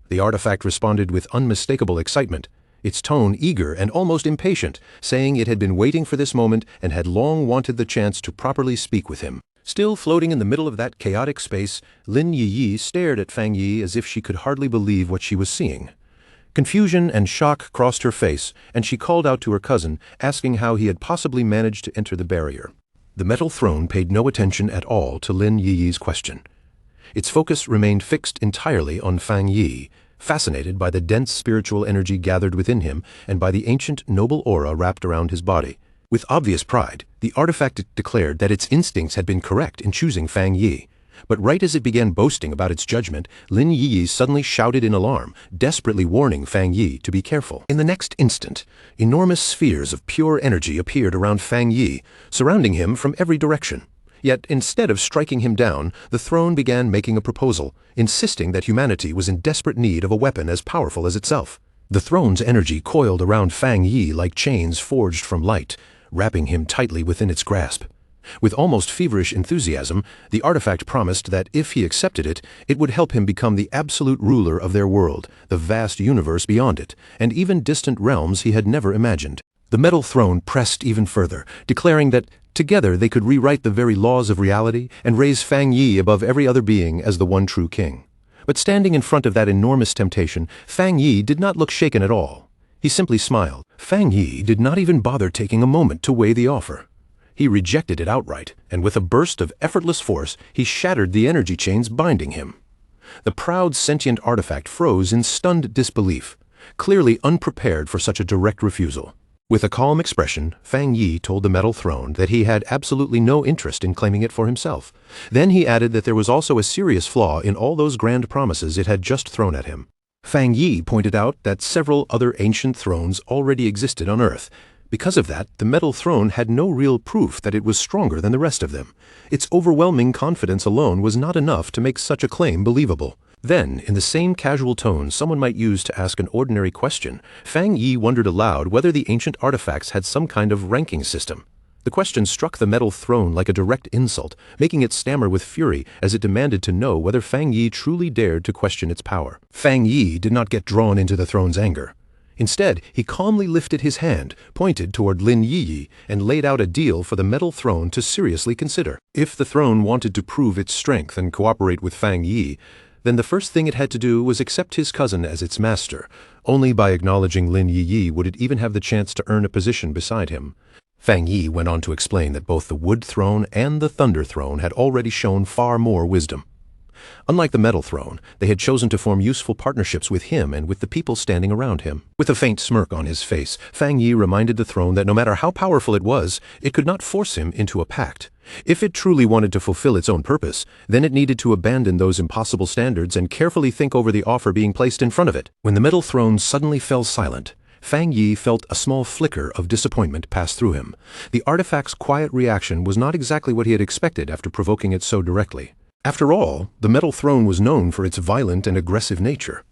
The artifact responded with unmistakable excitement, its tone eager and almost impatient, saying it had been waiting for this moment and had long wanted the chance to properly speak with him. Still floating in the middle of that chaotic space, Lin Yiyi stared at Fang Yi as if she could hardly believe what she was seeing. Confusion and shock crossed her face, and she called out to her cousin, asking how he had possibly managed to enter the barrier. The metal throne paid no attention at all to Lin Yiyi's question. Its focus remained fixed entirely on Fang Yi, fascinated by the dense spiritual energy gathered within him and by the ancient noble aura wrapped around his body. With obvious pride, the artifact declared that its instincts had been correct in choosing Fang Yi. But right as it began boasting about its judgment, Lin Yiyi suddenly shouted in alarm, desperately warning Fang Yi to be careful. In the next instant, enormous spheres of pure energy appeared around Fang Yi, surrounding him from every direction. Yet, instead of striking him down, the throne began making a proposal, insisting that humanity was in desperate need of a weapon as powerful as itself. The throne's energy coiled around Fang Yi like chains forged from light, wrapping him tightly within its grasp. With almost feverish enthusiasm, the artifact promised that if he accepted it, it would help him become the absolute ruler of their world, the vast universe beyond it, and even distant realms he had never imagined. The metal throne pressed even further, declaring that together they could rewrite the very laws of reality and raise Fang Yi above every other being as the one true king. But standing in front of that enormous temptation, Fang Yi did not look shaken at all. He simply smiled. Fang Yi did not even bother taking a moment to weigh the offer. He rejected it outright, and with a burst of effortless force, he shattered the energy chains binding him. The proud sentient artifact froze in stunned disbelief, clearly unprepared for such a direct refusal. With a calm expression, Fang Yi told the metal throne that he had absolutely no interest in claiming it for himself. Then he added that there was also a serious flaw in all those grand promises it had just thrown at him. Fang Yi pointed out that several other ancient thrones already existed on Earth. Because of that, the metal throne had no real proof that it was stronger than the rest of them. Its overwhelming confidence alone was not enough to make such a claim believable. Then, in the same casual tone someone might use to ask an ordinary question, Fang Yi wondered aloud whether the ancient artifacts had some kind of ranking system. The question struck the metal throne like a direct insult, making it stammer with fury as it demanded to know whether Fang Yi truly dared to question its power. Fang Yi did not get drawn into the throne's anger. Instead, he calmly lifted his hand, pointed toward Lin Yiyi, and laid out a deal for the metal throne to seriously consider. If the throne wanted to prove its strength and cooperate with Fang Yi, then the first thing it had to do was accept his cousin as its master. Only by acknowledging Lin Yiyi would it even have the chance to earn a position beside him. Fang Yi went on to explain that both the Wood Throne and the Thunder Throne had already shown far more wisdom. Unlike the Metal Throne, they had chosen to form useful partnerships with him and with the people standing around him. With a faint smirk on his face, Fang Yi reminded the throne that no matter how powerful it was, it could not force him into a pact. If it truly wanted to fulfill its own purpose, then it needed to abandon those impossible standards and carefully think over the offer being placed in front of it. When the Metal Throne suddenly fell silent, Fang Yi felt a small flicker of disappointment pass through him. The artifact's quiet reaction was not exactly what he had expected after provoking it so directly. After all, the Metal Throne was known for its violent and aggressive nature.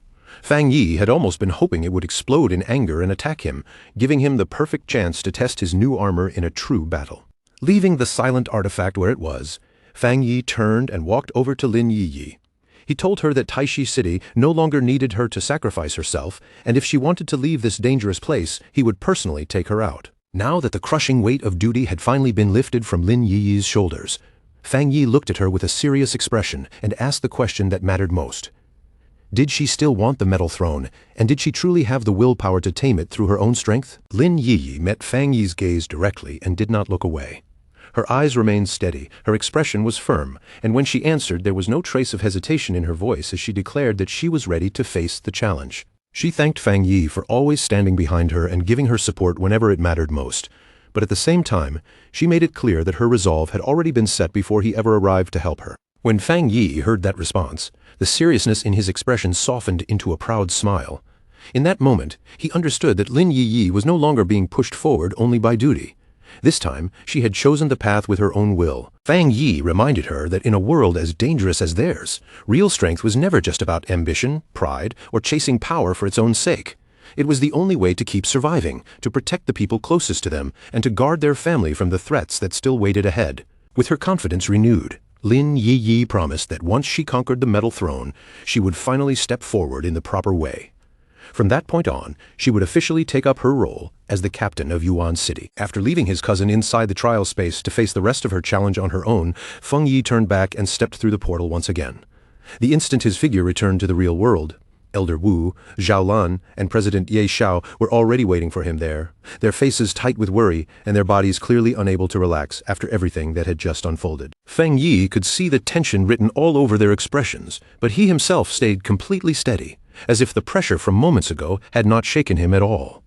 Fang Yi had almost been hoping it would explode in anger and attack him, giving him the perfect chance to test his new armor in a true battle. Leaving the silent artifact where it was, Fang Yi turned and walked over to Lin Yiyi. He told her that Taishi City no longer needed her to sacrifice herself, and if she wanted to leave this dangerous place, he would personally take her out. Now that the crushing weight of duty had finally been lifted from Lin Yiyi's shoulders, Fang Yi looked at her with a serious expression and asked the question that mattered most. Did she still want the metal throne, and did she truly have the willpower to tame it through her own strength? Lin Yiyi met Fang Yi's gaze directly and did not look away. Her eyes remained steady, her expression was firm, and when she answered there was no trace of hesitation in her voice as she declared that she was ready to face the challenge. She thanked Fang Yi for always standing behind her and giving her support whenever it mattered most, but at the same time, she made it clear that her resolve had already been set before he ever arrived to help her. When Fang Yi heard that response, the seriousness in his expression softened into a proud smile. In that moment, he understood that Lin Yiyi was no longer being pushed forward only by duty. This time, she had chosen the path with her own will. Fang Yi reminded her that in a world as dangerous as theirs, real strength was never just about ambition, pride, or chasing power for its own sake. It was the only way to keep surviving, to protect the people closest to them, and to guard their family from the threats that still waited ahead. With her confidence renewed, Lin Yiyi promised that once she conquered the metal throne, she would finally step forward in the proper way. From that point on, she would officially take up her role as the captain of Yuan City. After leaving his cousin inside the trial space to face the rest of her challenge on her own, Feng Yi turned back and stepped through the portal once again. The instant his figure returned to the real world, Elder Wu, Zhao Lan, and President Ye Xiao were already waiting for him there, their faces tight with worry and their bodies clearly unable to relax after everything that had just unfolded. Feng Yi could see the tension written all over their expressions, but he himself stayed completely steady, as if the pressure from moments ago had not shaken him at all.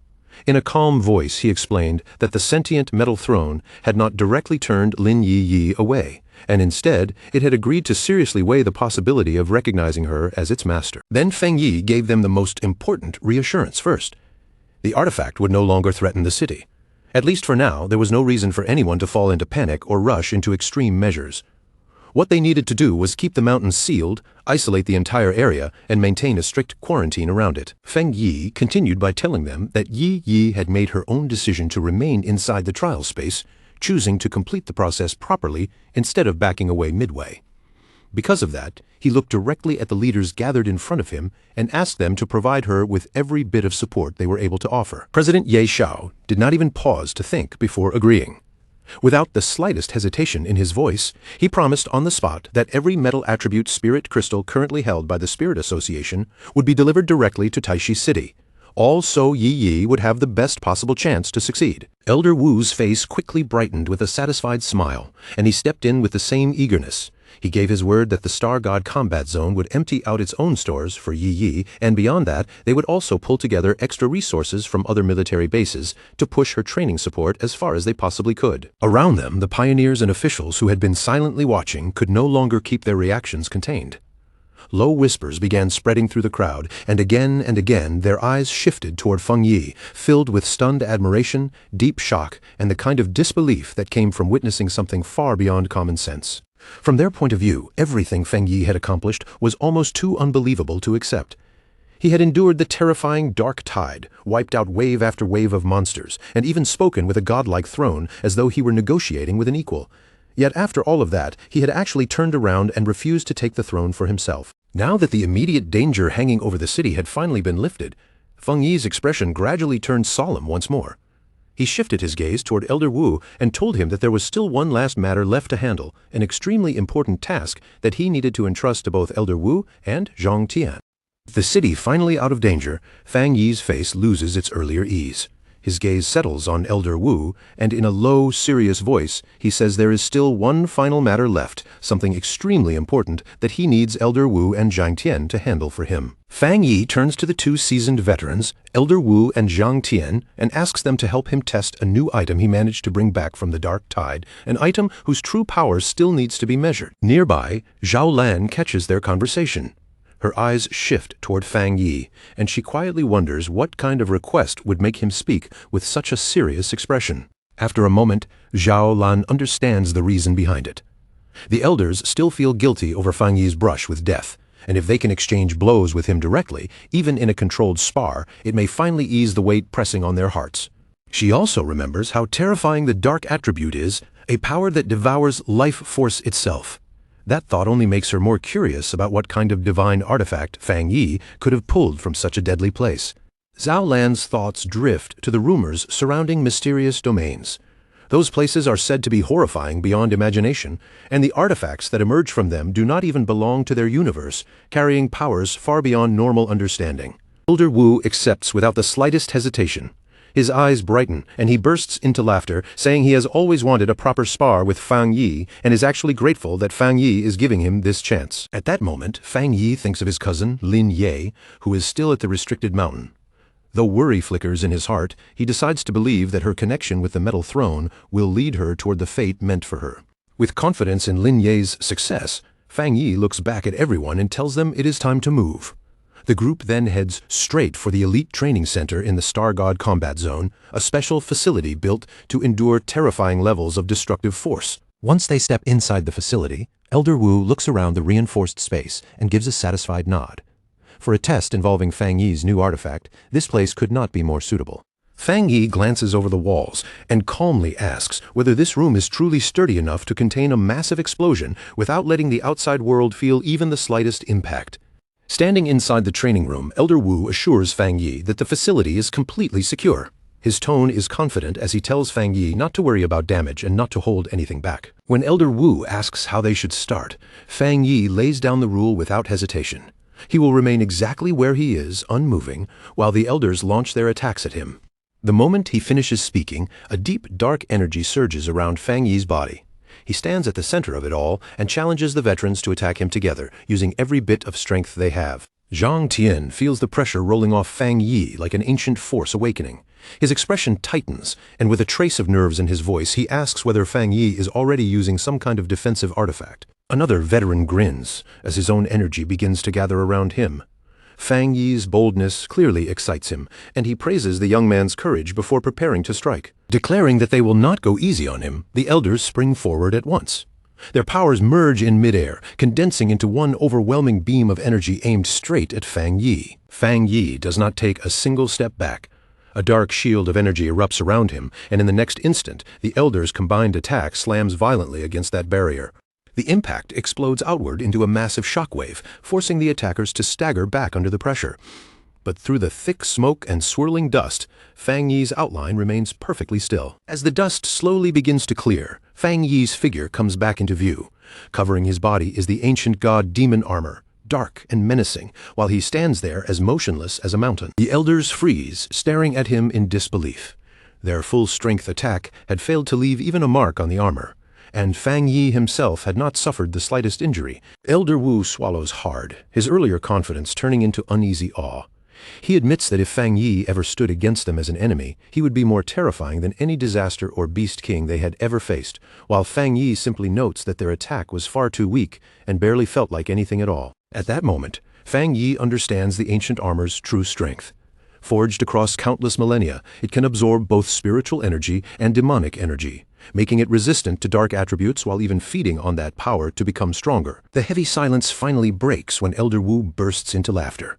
In a calm voice, he explained that the sentient metal throne had not directly turned Lin Yiyi away, and instead it had agreed to seriously weigh the possibility of recognizing her as its master. Then Feng Yi gave them the most important reassurance first. The artifact would no longer threaten the city. At least for now, there was no reason for anyone to fall into panic or rush into extreme measures. What they needed to do was keep the mountains sealed, isolate the entire area, and maintain a strict quarantine around it. Feng Yi continued by telling them that Yi Yi had made her own decision to remain inside the trial space, choosing to complete the process properly instead of backing away midway. Because of that, he looked directly at the leaders gathered in front of him and asked them to provide her with every bit of support they were able to offer. President Ye Xiao did not even pause to think before agreeing. Without the slightest hesitation in his voice, he promised on the spot that every metal attribute spirit crystal currently held by the Spirit Association would be delivered directly to Taishi City. All so Yi Yi would have the best possible chance to succeed. Elder Wu's face quickly brightened with a satisfied smile, and he stepped in with the same eagerness. He gave his word that the Star God Combat Zone would empty out its own stores for Yi Yi, and beyond that, they would also pull together extra resources from other military bases to push her training support as far as they possibly could. Around them, the pioneers and officials who had been silently watching could no longer keep their reactions contained. Low whispers began spreading through the crowd, and again their eyes shifted toward Feng Yi, filled with stunned admiration, deep shock, and the kind of disbelief that came from witnessing something far beyond common sense. From their point of view, everything Feng Yi had accomplished was almost too unbelievable to accept. He had endured the terrifying dark tide, wiped out wave after wave of monsters, and even spoken with a godlike throne as though he were negotiating with an equal. Yet after all of that, he had actually turned around and refused to take the throne for himself. Now that the immediate danger hanging over the city had finally been lifted, Feng Yi's expression gradually turned solemn once more. He shifted his gaze toward Elder Wu and told him that there was still one last matter left to handle, an extremely important task that he needed to entrust to both Elder Wu and Zhang Tian. With the city finally out of danger, Feng Yi's face loses its earlier ease. His gaze settles on Elder Wu, and in a low, serious voice, he says there is still one final matter left, something extremely important that he needs Elder Wu and Zhang Tian to handle for him. Feng Yi turns to the two seasoned veterans, Elder Wu and Zhang Tian, and asks them to help him test a new item he managed to bring back from the dark tide, an item whose true power still needs to be measured. Nearby, Zhao Lan catches their conversation. Her eyes shift toward Feng Yi, and she quietly wonders what kind of request would make him speak with such a serious expression. After a moment, Zhao Lan understands the reason behind it. The elders still feel guilty over Feng Yi's brush with death, and if they can exchange blows with him directly, even in a controlled spar, it may finally ease the weight pressing on their hearts. She also remembers how terrifying the dark attribute is, a power that devours life force itself. That thought only makes her more curious about what kind of divine artifact Feng Yi could have pulled from such a deadly place. Zhao Lan's thoughts drift to the rumors surrounding mysterious domains. Those places are said to be horrifying beyond imagination, and the artifacts that emerge from them do not even belong to their universe, carrying powers far beyond normal understanding. Elder Wu accepts without the slightest hesitation. His eyes brighten, and he bursts into laughter, saying he has always wanted a proper spar with Fang Yi and is actually grateful that Fang Yi is giving him this chance. At that moment, Fang Yi thinks of his cousin, Lin Ye, who is still at the restricted mountain. Though worry flickers in his heart, he decides to believe that her connection with the metal throne will lead her toward the fate meant for her. With confidence in Lin Ye's success, Fang Yi looks back at everyone and tells them it is time to move. The group then heads straight for the elite training center in the Star God Combat Zone, a special facility built to endure terrifying levels of destructive force. Once they step inside the facility, Elder Wu looks around the reinforced space and gives a satisfied nod. For a test involving Fang Yi's new artifact, this place could not be more suitable. Fang Yi glances over the walls and calmly asks whether this room is truly sturdy enough to contain a massive explosion without letting the outside world feel even the slightest impact. Standing inside the training room, Elder Wu assures Fang Yi that the facility is completely secure. His tone is confident as he tells Fang Yi not to worry about damage and not to hold anything back. When Elder Wu asks how they should start, Fang Yi lays down the rule without hesitation. He will remain exactly where he is, unmoving, while the elders launch their attacks at him. The moment he finishes speaking, a deep, dark energy surges around Fang Yi's body. He stands at the center of it all and challenges the veterans to attack him together, using every bit of strength they have. Zhang Tian feels the pressure rolling off Fang Yi like an ancient force awakening. His expression tightens, and with a trace of nerves in his voice, he asks whether Fang Yi is already using some kind of defensive artifact. Another veteran grins as his own energy begins to gather around him. Fang Yi's boldness clearly excites him, and he praises the young man's courage before preparing to strike. Declaring that they will not go easy on him, the elders spring forward at once. Their powers merge in midair, condensing into one overwhelming beam of energy aimed straight at Fang Yi. Fang Yi does not take a single step back. A dark shield of energy erupts around him, and in the next instant, the elders' combined attack slams violently against that barrier. The impact explodes outward into a massive shockwave, forcing the attackers to stagger back under the pressure. But through the thick smoke and swirling dust, Fang Yi's outline remains perfectly still. As the dust slowly begins to clear, Fang Yi's figure comes back into view. Covering his body is the ancient god demon armor, dark and menacing, while he stands there as motionless as a mountain. The elders freeze, staring at him in disbelief. Their full-strength attack had failed to leave even a mark on the armor, and Fang Yi himself had not suffered the slightest injury. Elder Wu swallows hard, his earlier confidence turning into uneasy awe. He admits that if Fang Yi ever stood against them as an enemy, he would be more terrifying than any disaster or beast king they had ever faced, while Fang Yi simply notes that their attack was far too weak and barely felt like anything at all. At that moment, Fang Yi understands the ancient armor's true strength. Forged across countless millennia, it can absorb both spiritual energy and demonic energy, making it resistant to dark attributes while even feeding on that power to become stronger. The heavy silence finally breaks when Elder Wu bursts into laughter.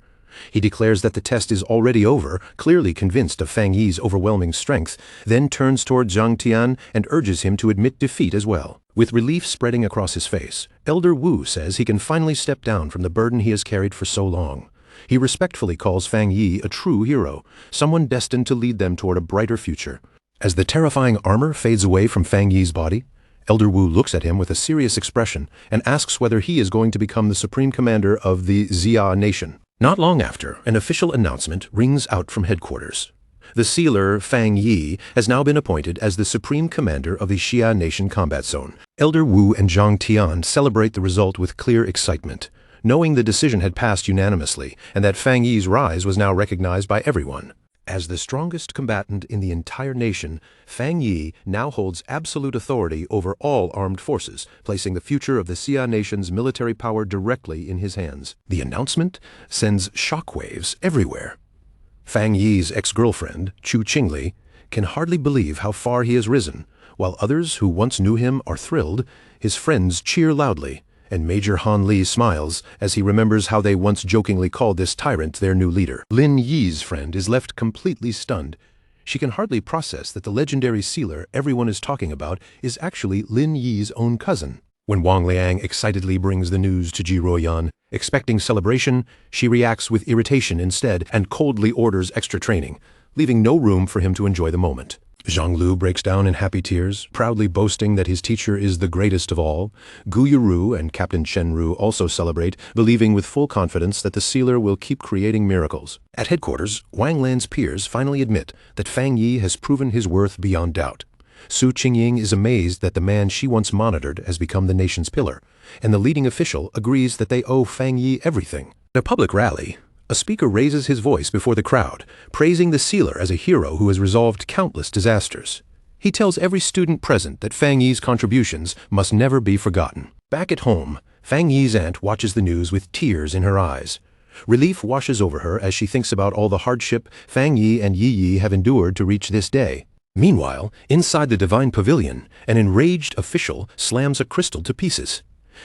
He declares that the test is already over, clearly convinced of Fang Yi's overwhelming strength, then turns toward Zhang Tian and urges him to admit defeat as well. With relief spreading across his face, Elder Wu says he can finally step down from the burden he has carried for so long. He respectfully calls Fang Yi a true hero, someone destined to lead them toward a brighter future. As the terrifying armor fades away from Fang Yi's body, Elder Wu looks at him with a serious expression and asks whether he is going to become the supreme commander of the Xia Nation. Not long after, an official announcement rings out from headquarters. The sealer Fang Yi has now been appointed as the supreme commander of the Xia Nation Combat Zone. Elder Wu and Zhang Tian celebrate the result with clear excitement, knowing the decision had passed unanimously and that Fang Yi's rise was now recognized by everyone. As the strongest combatant in the entire nation, Fang Yi now holds absolute authority over all armed forces, placing the future of the Xia Nation's military power directly in his hands. The announcement sends shockwaves everywhere. Fang Yi's ex-girlfriend, Chu Qingli, can hardly believe how far he has risen, while others who once knew him are thrilled. His friends cheer loudly, and Major Han Li smiles as he remembers how they once jokingly called this tyrant their new leader. Lin Yi's friend is left completely stunned. She can hardly process that the legendary sealer everyone is talking about is actually Lin Yi's own cousin. When Wang Liang excitedly brings the news to Ji Ruoyan, Expecting celebration, she reacts with irritation instead and coldly orders extra training, leaving no room for him to enjoy the moment. Zhang Lu breaks down in happy tears, proudly boasting that his teacher is the greatest of all. Gu Yiru and Captain Chen Ru also celebrate, believing with full confidence that the sealer will keep creating miracles. At headquarters, Wang Lan's peers finally admit that Fang Yi has proven his worth beyond doubt. Su Qingying is amazed that the man she once monitored has become the nation's pillar, and the leading official agrees that they owe Fang Yi everything. At a public rally, a speaker raises his voice before the crowd, praising the sealer as a hero who has resolved countless disasters. He tells every student present that Fang Yi's contributions must never be forgotten. Back at home, Fang Yi's aunt watches the news with tears in her eyes. Relief washes over her as she thinks about all the hardship Fang Yi and Yi Yi have endured to reach this day. Meanwhile, inside the divine pavilion, an enraged official slams a crystal to pieces.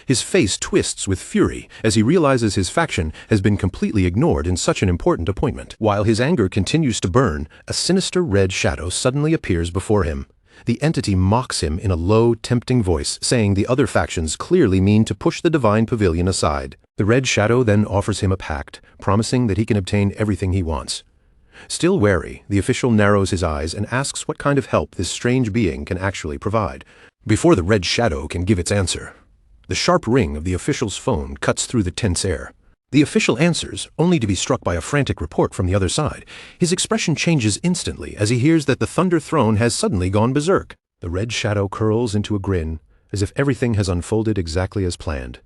His face twists with fury as he realizes his faction has been completely ignored in such an important appointment. While his anger continues to burn, a sinister red shadow suddenly appears before him. The entity mocks him in a low, tempting voice, saying the other factions clearly mean to push the divine pavilion aside. The red shadow then offers him a pact, promising that he can obtain everything he wants. Still wary, the official narrows his eyes and asks what kind of help this strange being can actually provide. Before the red shadow can give its answer, the sharp ring of the official's phone cuts through the tense air. The official answers, only to be struck by a frantic report from the other side. His expression changes instantly as he hears that the Thunder Throne has suddenly gone berserk. The red shadow curls into a grin, as if everything has unfolded exactly as planned.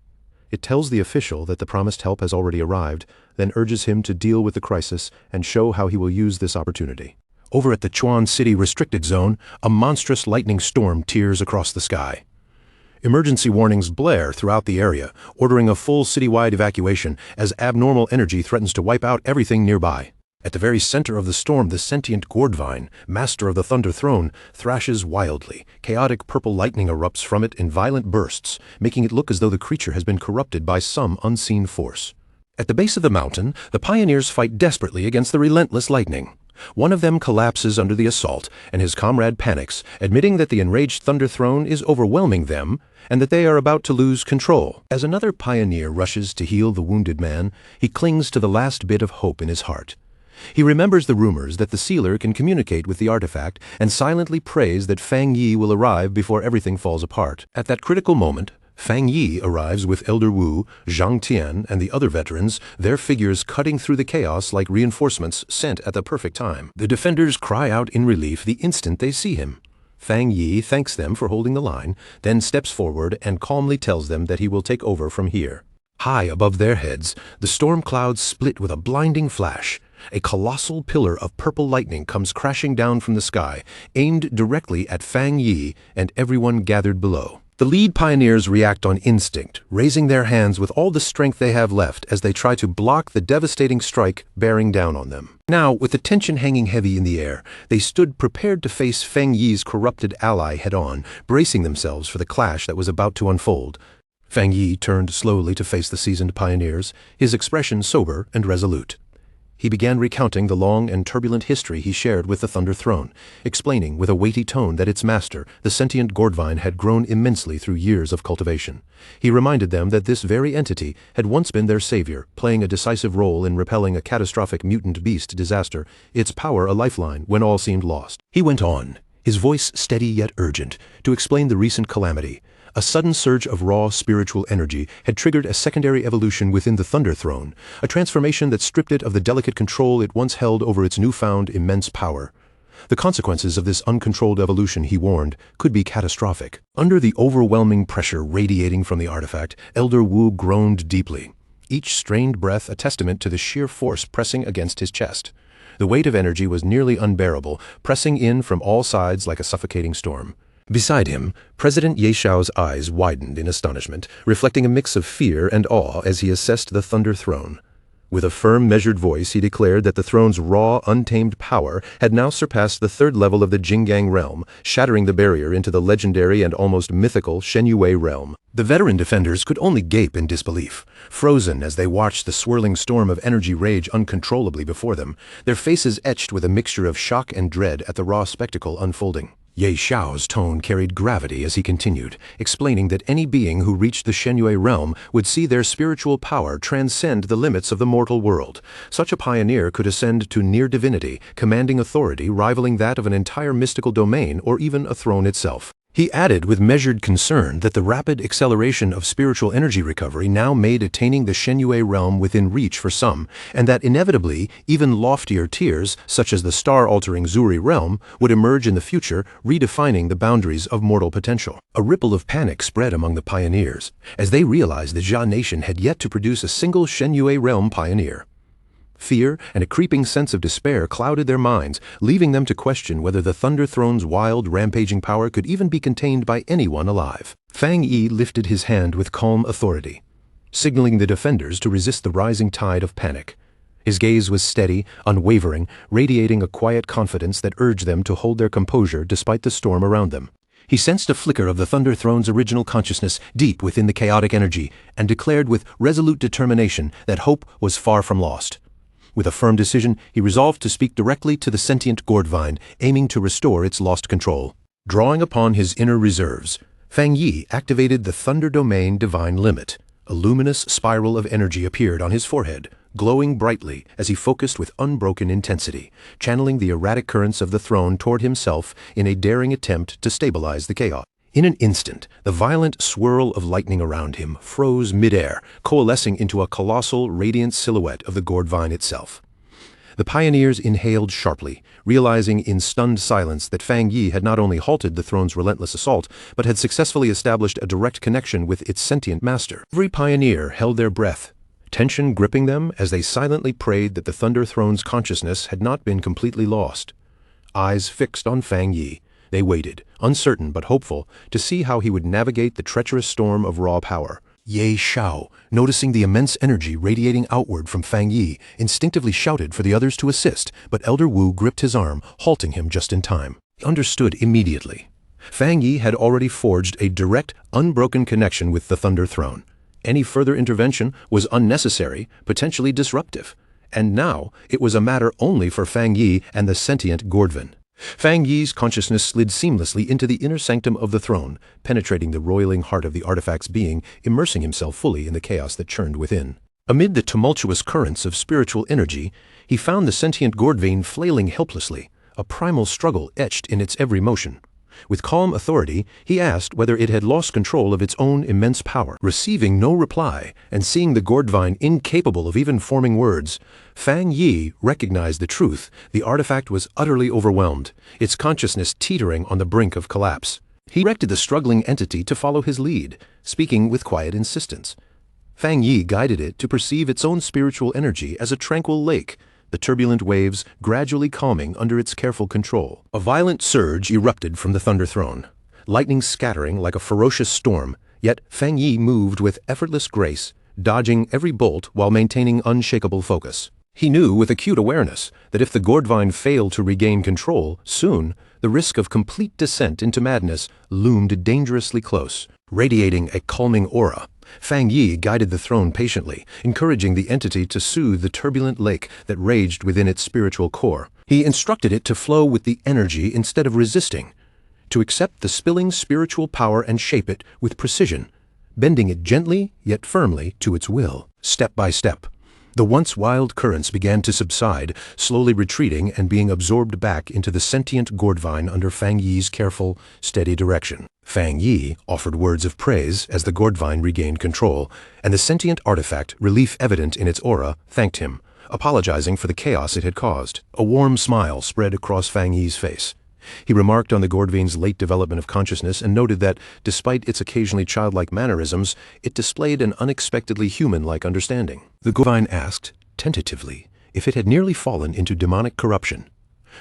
It tells the official that the promised help has already arrived, then urges him to deal with the crisis and show how he will use this opportunity. Over at the Chuan City Restricted Zone, a monstrous lightning storm tears across the sky. Emergency warnings blare throughout the area, ordering a full citywide evacuation as abnormal energy threatens to wipe out everything nearby. At the very center of the storm, the sentient Gourdvine, master of the Thunder Throne, thrashes wildly. Chaotic purple lightning erupts from it in violent bursts, making it look as though the creature has been corrupted by some unseen force. At the base of the mountain, the pioneers fight desperately against the relentless lightning. One of them collapses under the assault, and his comrade panics, admitting that the enraged Thunder Throne is overwhelming them and that they are about to lose control. As another pioneer rushes to heal the wounded man, he clings to the last bit of hope in his heart. He remembers the rumors that the sealer can communicate with the artifact and silently prays that Fang Yi will arrive before everything falls apart. At that critical moment, Fang Yi arrives with Elder Wu, Zhang Tian, and the other veterans, their figures cutting through the chaos like reinforcements sent at the perfect time. The defenders cry out in relief the instant they see him. Fang Yi thanks them for holding the line, then steps forward and calmly tells them that he will take over from here. High above their heads, the storm clouds split with a blinding flash. A colossal pillar of purple lightning comes crashing down from the sky, aimed directly at Fang Yi and everyone gathered below. The lead pioneers react on instinct, raising their hands with all the strength they have left as they try to block the devastating strike bearing down on them. Now, with the tension hanging heavy in the air, they stood prepared to face Fang Yi's corrupted ally head-on, bracing themselves for the clash that was about to unfold. Fang Yi turned slowly to face the seasoned pioneers, his expression sober and resolute. He began recounting the long and turbulent history he shared with the Thunder Throne, explaining with a weighty tone that its master, the sentient Gourdvine, had grown immensely through years of cultivation. He reminded them that this very entity had once been their savior, playing a decisive role in repelling a catastrophic mutant beast disaster, its power a lifeline when all seemed lost. He went on, his voice steady yet urgent, to explain the recent calamity. A sudden surge of raw spiritual energy had triggered a secondary evolution within the Thunder Throne, a transformation that stripped it of the delicate control it once held over its newfound immense power. The consequences of this uncontrolled evolution, he warned, could be catastrophic. Under the overwhelming pressure radiating from the artifact, Elder Wu groaned deeply, each strained breath a testament to the sheer force pressing against his chest. The weight of energy was nearly unbearable, pressing in from all sides like a suffocating storm. Beside him, President Ye Xiao's eyes widened in astonishment, reflecting a mix of fear and awe as he assessed the Thunder Throne. With a firm, measured voice, he declared that the throne's raw, untamed power had now surpassed the third level of the Jinggang realm, shattering the barrier into the legendary and almost mythical Shenyue realm. The veteran defenders could only gape in disbelief, frozen as they watched the swirling storm of energy rage uncontrollably before them, their faces etched with a mixture of shock and dread at the raw spectacle unfolding. Ye Xiao's tone carried gravity as he continued, explaining that any being who reached the Shenyue realm would see their spiritual power transcend the limits of the mortal world. Such a pioneer could ascend to near divinity, commanding authority rivaling that of an entire mystical domain or even a throne itself. He added with measured concern that the rapid acceleration of spiritual energy recovery now made attaining the Shenyue realm within reach for some, and that inevitably even loftier tiers, such as the star-altering Zuri realm, would emerge in the future, redefining the boundaries of mortal potential. A ripple of panic spread among the pioneers, as they realized the Jia nation had yet to produce a single Shenyue realm pioneer. Fear and a creeping sense of despair clouded their minds, leaving them to question whether the Thunder Throne's wild, rampaging power could even be contained by anyone alive. Fang Yi lifted his hand with calm authority, signaling the defenders to resist the rising tide of panic. His gaze was steady, unwavering, radiating a quiet confidence that urged them to hold their composure despite the storm around them. He sensed a flicker of the Thunder Throne's original consciousness deep within the chaotic energy, and declared with resolute determination that hope was far from lost. With a firm decision, he resolved to speak directly to the sentient gourdvine, aiming to restore its lost control. Drawing upon his inner reserves, Fang Yi activated the Thunder Domain Divine Limit. A luminous spiral of energy appeared on his forehead, glowing brightly as he focused with unbroken intensity, channeling the erratic currents of the throne toward himself in a daring attempt to stabilize the chaos. In an instant, the violent swirl of lightning around him froze midair, coalescing into a colossal, radiant silhouette of the gourdvine itself. The pioneers inhaled sharply, realizing in stunned silence that Fang Yi had not only halted the throne's relentless assault, but had successfully established a direct connection with its sentient master. Every pioneer held their breath, tension gripping them as they silently prayed that the Thunder Throne's consciousness had not been completely lost. Eyes fixed on Fang Yi, they waited, uncertain but hopeful, to see how he would navigate the treacherous storm of raw power. Ye Xiao, noticing the immense energy radiating outward from Fang Yi, instinctively shouted for the others to assist, but Elder Wu gripped his arm, halting him just in time. He understood immediately. Fang Yi had already forged a direct, unbroken connection with the Thunder Throne. Any further intervention was unnecessary, potentially disruptive. And now, it was a matter only for Fang Yi and the sentient gourdvine. Fang Yi's consciousness slid seamlessly into the inner sanctum of the throne, penetrating the roiling heart of the artifact's being, immersing himself fully in the chaos that churned within. Amid the tumultuous currents of spiritual energy, he found the sentient gourdvine flailing helplessly, a primal struggle etched in its every motion. With calm authority, he asked whether it had lost control of its own immense power. Receiving no reply, and seeing the gourdvine incapable of even forming words, Fang Yi recognized the truth. The artifact was utterly overwhelmed, its consciousness teetering on the brink of collapse. He directed the struggling entity to follow his lead, speaking with quiet insistence. Fang Yi guided it to perceive its own spiritual energy as a tranquil lake, the turbulent waves gradually calming under its careful control. A violent surge erupted from the Thunder Throne, lightning scattering like a ferocious storm, yet Fang Yi moved with effortless grace, dodging every bolt while maintaining unshakable focus. He knew with acute awareness that if the gourdvine failed to regain control, soon the risk of complete descent into madness loomed dangerously close. Radiating a calming aura, Fang Yi guided the throne patiently, encouraging the entity to soothe the turbulent lake that raged within its spiritual core. He instructed it to flow with the energy instead of resisting, to accept the spilling spiritual power and shape it with precision, bending it gently yet firmly to its will. Step by step, the once wild currents began to subside, slowly retreating and being absorbed back into the sentient gourdvine under Fang Yi's careful, steady direction. Fang Yi offered words of praise as the gourdvine regained control, and the sentient artifact, relief evident in its aura, thanked him, apologizing for the chaos it had caused. A warm smile spread across Fang Yi's face. He remarked on the gourdvine's late development of consciousness and noted that, despite its occasionally childlike mannerisms, it displayed an unexpectedly human-like understanding. The gourdvine asked, tentatively, if it had nearly fallen into demonic corruption.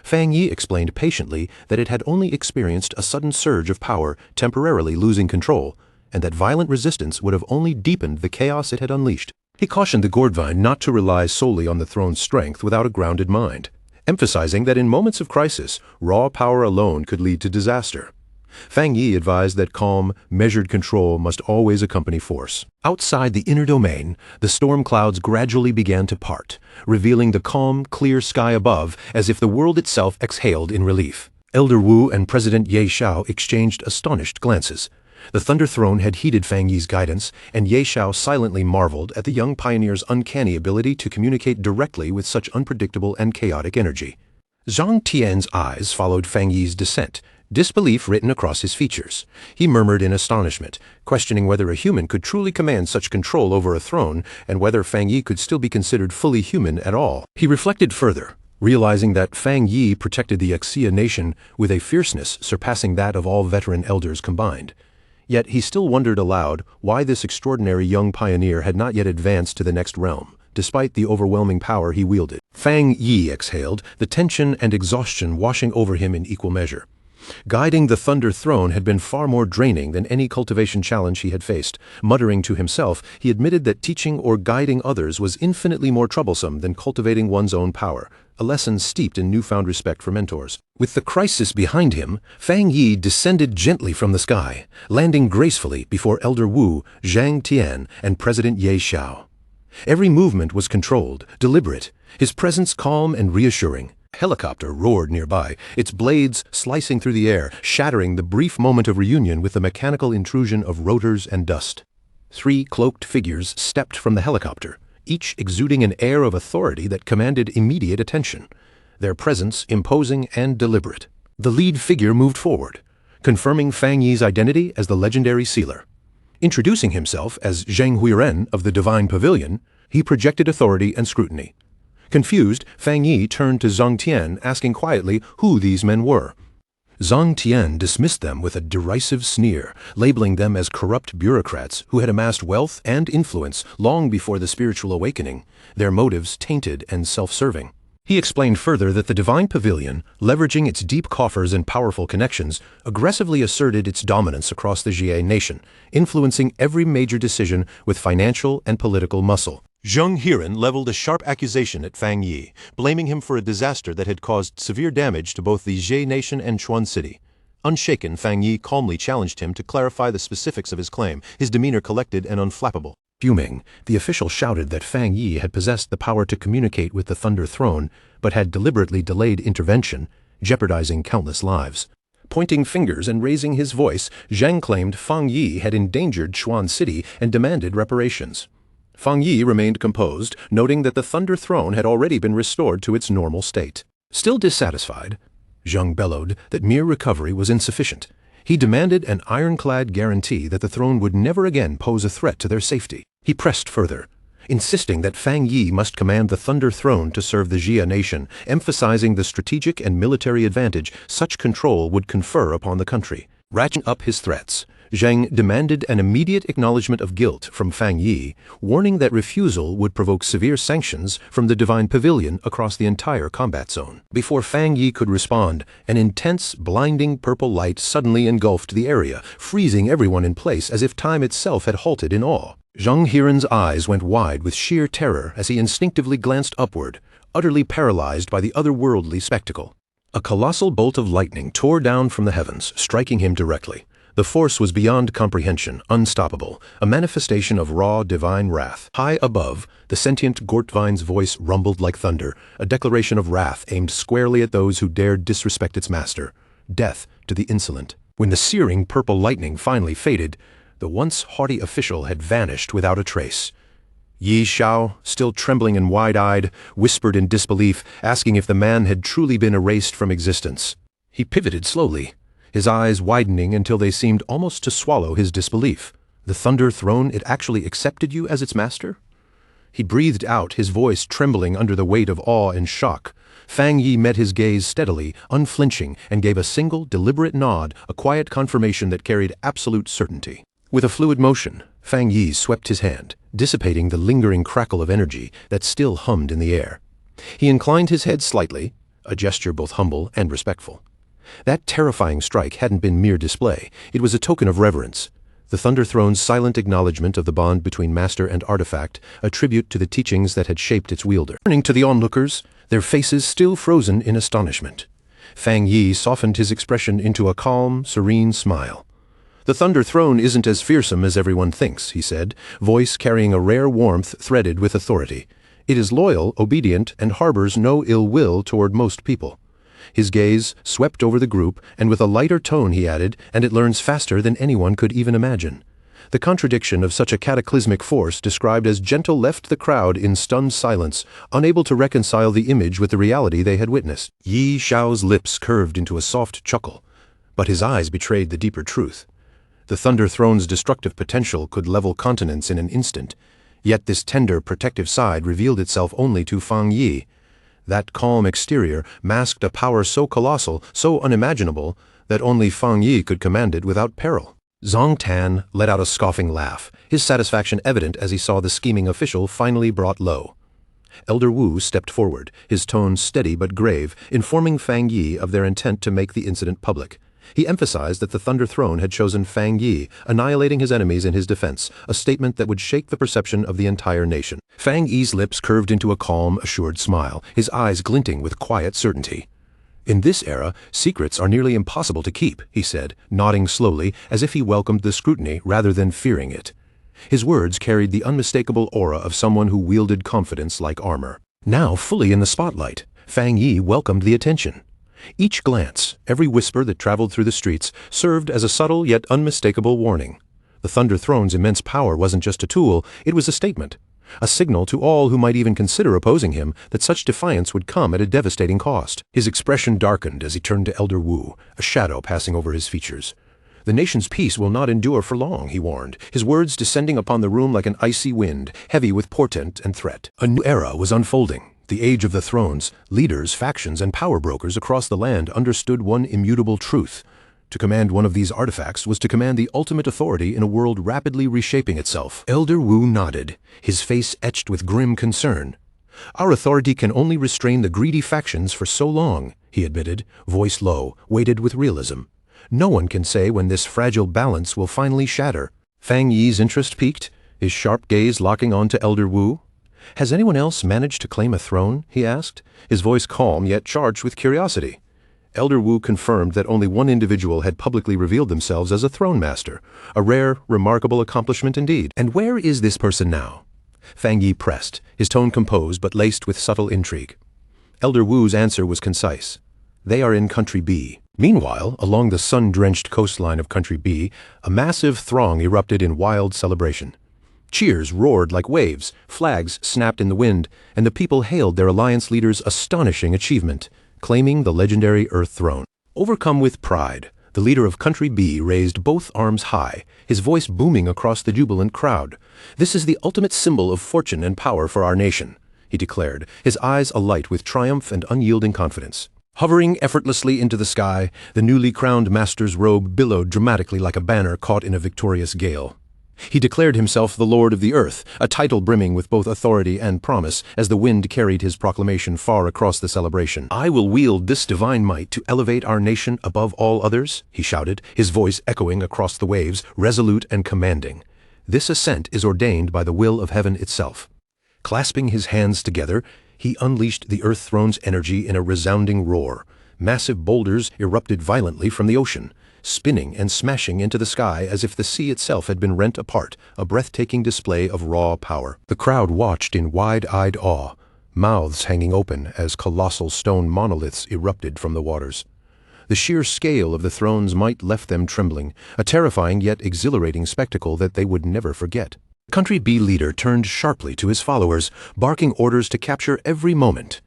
Fang Yi explained patiently that it had only experienced a sudden surge of power, temporarily losing control, and that violent resistance would have only deepened the chaos it had unleashed. He cautioned the gourdvine not to rely solely on the throne's strength without a grounded mind, emphasizing that in moments of crisis, raw power alone could lead to disaster. Fang Yi advised that calm, measured control must always accompany force. Outside the inner domain, the storm clouds gradually began to part, revealing the calm, clear sky above as if the world itself exhaled in relief. Elder Wu and President Ye Xiao exchanged astonished glances. The Thunder Throne had heeded Fang Yi's guidance, and Ye Xiao silently marveled at the young pioneer's uncanny ability to communicate directly with such unpredictable and chaotic energy. Zhang Tian's eyes followed Fang Yi's descent, disbelief written across his features. He murmured in astonishment, questioning whether a human could truly command such control over a throne and whether Fang Yi could still be considered fully human at all. He reflected further, realizing that Fang Yi protected the Xia nation with a fierceness surpassing that of all veteran elders combined. Yet he still wondered aloud why this extraordinary young pioneer had not yet advanced to the next realm, despite the overwhelming power he wielded. Fang Yi exhaled, the tension and exhaustion washing over him in equal measure. Guiding the Thunder Throne had been far more draining than any cultivation challenge he had faced. Muttering to himself, he admitted that teaching or guiding others was infinitely more troublesome than cultivating one's own power, a lesson steeped in newfound respect for mentors. With the crisis behind him, Fang Yi descended gently from the sky, landing gracefully before Elder Wu, Zhang Tian, and President Ye Xiao. Every movement was controlled, deliberate, his presence calm and reassuring. A helicopter roared nearby, its blades slicing through the air, shattering the brief moment of reunion with the mechanical intrusion of rotors and dust. 3 cloaked figures stepped from the helicopter, each exuding an air of authority that commanded immediate attention, their presence imposing and deliberate. The lead figure moved forward, confirming Fang Yi's identity as the legendary sealer. Introducing himself as Zheng Huiren of the Divine Pavilion, he projected authority and scrutiny. Confused, Fang Yi turned to Zhang Tian, asking quietly who these men were. Zhang Tian dismissed them with a derisive sneer, labeling them as corrupt bureaucrats who had amassed wealth and influence long before the spiritual awakening, their motives tainted and self-serving. He explained further that the Divine Pavilion, leveraging its deep coffers and powerful connections, aggressively asserted its dominance across the Jie nation, influencing every major decision with financial and political muscle. Zheng Huiren leveled a sharp accusation at Fang Yi, blaming him for a disaster that had caused severe damage to both the Jie nation and Chuan City. Unshaken, Fang Yi calmly challenged him to clarify the specifics of his claim, his demeanor collected and unflappable. Fuming, the official shouted that Fang Yi had possessed the power to communicate with the Thunder Throne, but had deliberately delayed intervention, jeopardizing countless lives. Pointing fingers and raising his voice, Zheng claimed Fang Yi had endangered Chuan City and demanded reparations. Fang Yi remained composed, noting that the Thunder Throne had already been restored to its normal state. Still dissatisfied, Zheng bellowed that mere recovery was insufficient. He demanded an ironclad guarantee that the throne would never again pose a threat to their safety. He pressed further, insisting that Fang Yi must command the Thunder Throne to serve the Jia nation, emphasizing the strategic and military advantage such control would confer upon the country. Ratcheting up his threats, Zheng demanded an immediate acknowledgement of guilt from Fang Yi, warning that refusal would provoke severe sanctions from the Divine Pavilion across the entire combat zone. Before Fang Yi could respond, an intense, blinding purple light suddenly engulfed the area, freezing everyone in place as if time itself had halted in awe. Zheng Huiren's eyes went wide with sheer terror as he instinctively glanced upward, utterly paralyzed by the otherworldly spectacle. A colossal bolt of lightning tore down from the heavens, striking him directly. The force was beyond comprehension, unstoppable, a manifestation of raw divine wrath. High above, the sentient Gortvine's voice rumbled like thunder, a declaration of wrath aimed squarely at those who dared disrespect its master. Death to the insolent. When the searing purple lightning finally faded, the once haughty official had vanished without a trace. Ye Xiao, still trembling and wide-eyed, whispered in disbelief, asking if the man had truly been erased from existence. He pivoted slowly, his eyes widening until they seemed almost to swallow his disbelief. The Thunder Throne, it actually accepted you as its master? He breathed out, his voice trembling under the weight of awe and shock. Fang Yi met his gaze steadily, unflinching, and gave a single, deliberate nod, a quiet confirmation that carried absolute certainty. With a fluid motion, Fang Yi swept his hand, dissipating the lingering crackle of energy that still hummed in the air. He inclined his head slightly, a gesture both humble and respectful. That terrifying strike hadn't been mere display, it was a token of reverence. The Thunder Throne's silent acknowledgement of the bond between master and artifact, a tribute to the teachings that had shaped its wielder. Turning to the onlookers, their faces still frozen in astonishment, Fang Yi softened his expression into a calm, serene smile. "The Thunder Throne isn't as fearsome as everyone thinks," he said, voice carrying a rare warmth threaded with authority. "It is loyal, obedient, and harbors no ill will toward most people. His gaze swept over the group, and with a lighter tone he added, "And it learns faster than anyone could even imagine." The contradiction of such a cataclysmic force described as gentle left the crowd in stunned silence, unable to reconcile the image with the reality they had witnessed. Yi Xiao's lips curved into a soft chuckle, but his eyes betrayed the deeper truth. The Thunder Throne's destructive potential could level continents in an instant, yet this tender, protective side revealed itself only to Fang Yi. That calm exterior masked a power so colossal, so unimaginable, that only Fang Yi could command it without peril. Zhong Tan let out a scoffing laugh, his satisfaction evident as he saw the scheming official finally brought low. Elder Wu stepped forward, his tone steady but grave, informing Fang Yi of their intent to make the incident public. He emphasized that the Thunder Throne had chosen Fang Yi, annihilating his enemies in his defense, a statement that would shake the perception of the entire nation. Fang Yi's lips curved into a calm, assured smile, his eyes glinting with quiet certainty. "In this era, secrets are nearly impossible to keep," he said, nodding slowly as if he welcomed the scrutiny rather than fearing it. His words carried the unmistakable aura of someone who wielded confidence like armor. Now fully in the spotlight, Fang Yi welcomed the attention. Each glance, every whisper that traveled through the streets, served as a subtle yet unmistakable warning. The Thunder Throne's immense power wasn't just a tool, it was a statement. A signal to all who might even consider opposing him that such defiance would come at a devastating cost. His expression darkened as he turned to Elder Wu, a shadow passing over his features. "The nation's peace will not endure for long," he warned, his words descending upon the room like an icy wind, heavy with portent and threat. A new era was unfolding. The age of the thrones. Leaders, factions, and power brokers across the land understood one immutable truth. To command one of these artifacts was to command the ultimate authority in a world rapidly reshaping itself. Elder Wu nodded, his face etched with grim concern. "Our authority can only restrain the greedy factions for so long," he admitted, voice low, weighted with realism. "No one can say when this fragile balance will finally shatter." Fang Yi's interest peaked, his sharp gaze locking on to Elder Wu. "Has anyone else managed to claim a throne?" he asked, his voice calm yet charged with curiosity. Elder Wu confirmed that only one individual had publicly revealed themselves as a throne master, a rare, remarkable accomplishment indeed. "And where is this person now?" Fang Yi pressed, his tone composed but laced with subtle intrigue. Elder Wu's answer was concise. "They are in Country B." Meanwhile, along the sun-drenched coastline of Country B, a massive throng erupted in wild celebration. Cheers roared like waves, flags snapped in the wind, and the people hailed their alliance leader's astonishing achievement, claiming the legendary Earth Throne. Overcome with pride, the leader of Country B raised both arms high, his voice booming across the jubilant crowd. "This is the ultimate symbol of fortune and power for our nation," he declared, his eyes alight with triumph and unyielding confidence. Hovering effortlessly into the sky, the newly crowned master's robe billowed dramatically like a banner caught in a victorious gale. He declared himself the Lord of the Earth, a title brimming with both authority and promise, as the wind carried his proclamation far across the celebration. "I will wield this divine might to elevate our nation above all others," he shouted, his voice echoing across the waves, resolute and commanding. "This ascent is ordained by the will of heaven itself." Clasping his hands together, he unleashed the Earth Throne's energy in a resounding roar. Massive boulders erupted violently from the ocean, spinning and smashing into the sky as if the sea itself had been rent apart, a breathtaking display of raw power. The crowd watched in wide-eyed awe, mouths hanging open as colossal stone monoliths erupted from the waters. The sheer scale of the throne's might left them trembling, a terrifying yet exhilarating spectacle that they would never forget. The Country B leader turned sharply to his followers, barking orders to capture every moment.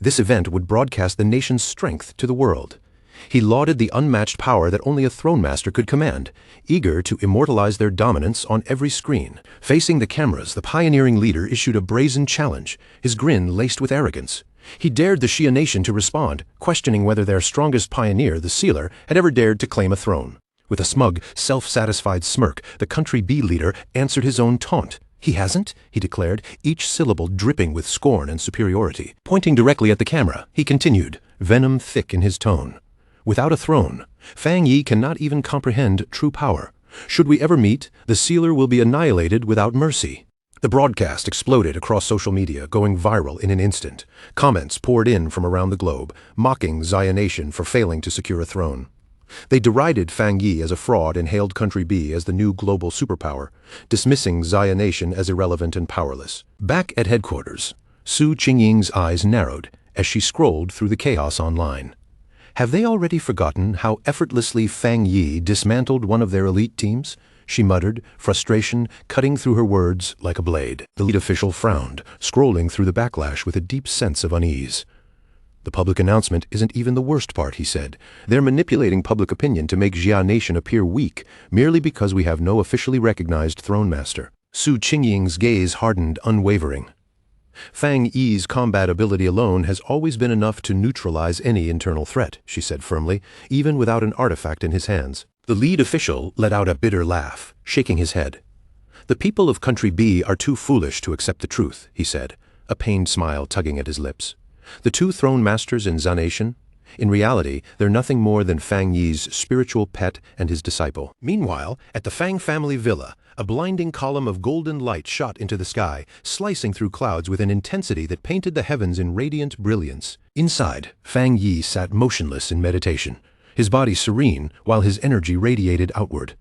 This event would broadcast the nation's strength to the world. He lauded the unmatched power that only a throne master could command, eager to immortalize their dominance on every screen. Facing the cameras, the pioneering leader issued a brazen challenge, his grin laced with arrogance. He dared the Shia nation to respond, questioning whether their strongest pioneer, the Sealer, had ever dared to claim a throne. With a smug, self-satisfied smirk, the Country B leader answered his own taunt. "He hasn't?" he declared, each syllable dripping with scorn and superiority. Pointing directly at the camera, he continued, venom thick in his tone. "Without a throne, Fang Yi cannot even comprehend true power. Should we ever meet, the Sealer will be annihilated without mercy." The broadcast exploded across social media, going viral in an instant. Comments poured in from around the globe, mocking Xia Nation for failing to secure a throne. They derided Fang Yi as a fraud and hailed Country B as the new global superpower, dismissing Xia Nation as irrelevant and powerless. Back at headquarters, Su Qingying's eyes narrowed as she scrolled through the chaos online. Have they already forgotten how effortlessly Fang Yi dismantled one of their elite teams? She muttered, frustration cutting through her words like a blade. The lead official frowned, scrolling through the backlash with a deep sense of unease. The public announcement isn't even the worst part, he said. They're manipulating public opinion to make Jia Nation appear weak, merely because we have no officially recognized throne master. Su Qingying's gaze hardened, unwavering. Fang Yi's combat ability alone has always been enough to neutralize any internal threat, she said firmly, even without an artifact in his hands. The lead official let out a bitter laugh, shaking his head. The people of Country B are too foolish to accept the truth, he said, a pained smile tugging at his lips. The two throne masters in Zanation? In reality, they're nothing more than Fang Yi's spiritual pet and his disciple. Meanwhile, at the Fang family villa, a blinding column of golden light shot into the sky, slicing through clouds with an intensity that painted the heavens in radiant brilliance. Inside, Fang Yi sat motionless in meditation, his body serene while his energy radiated outward.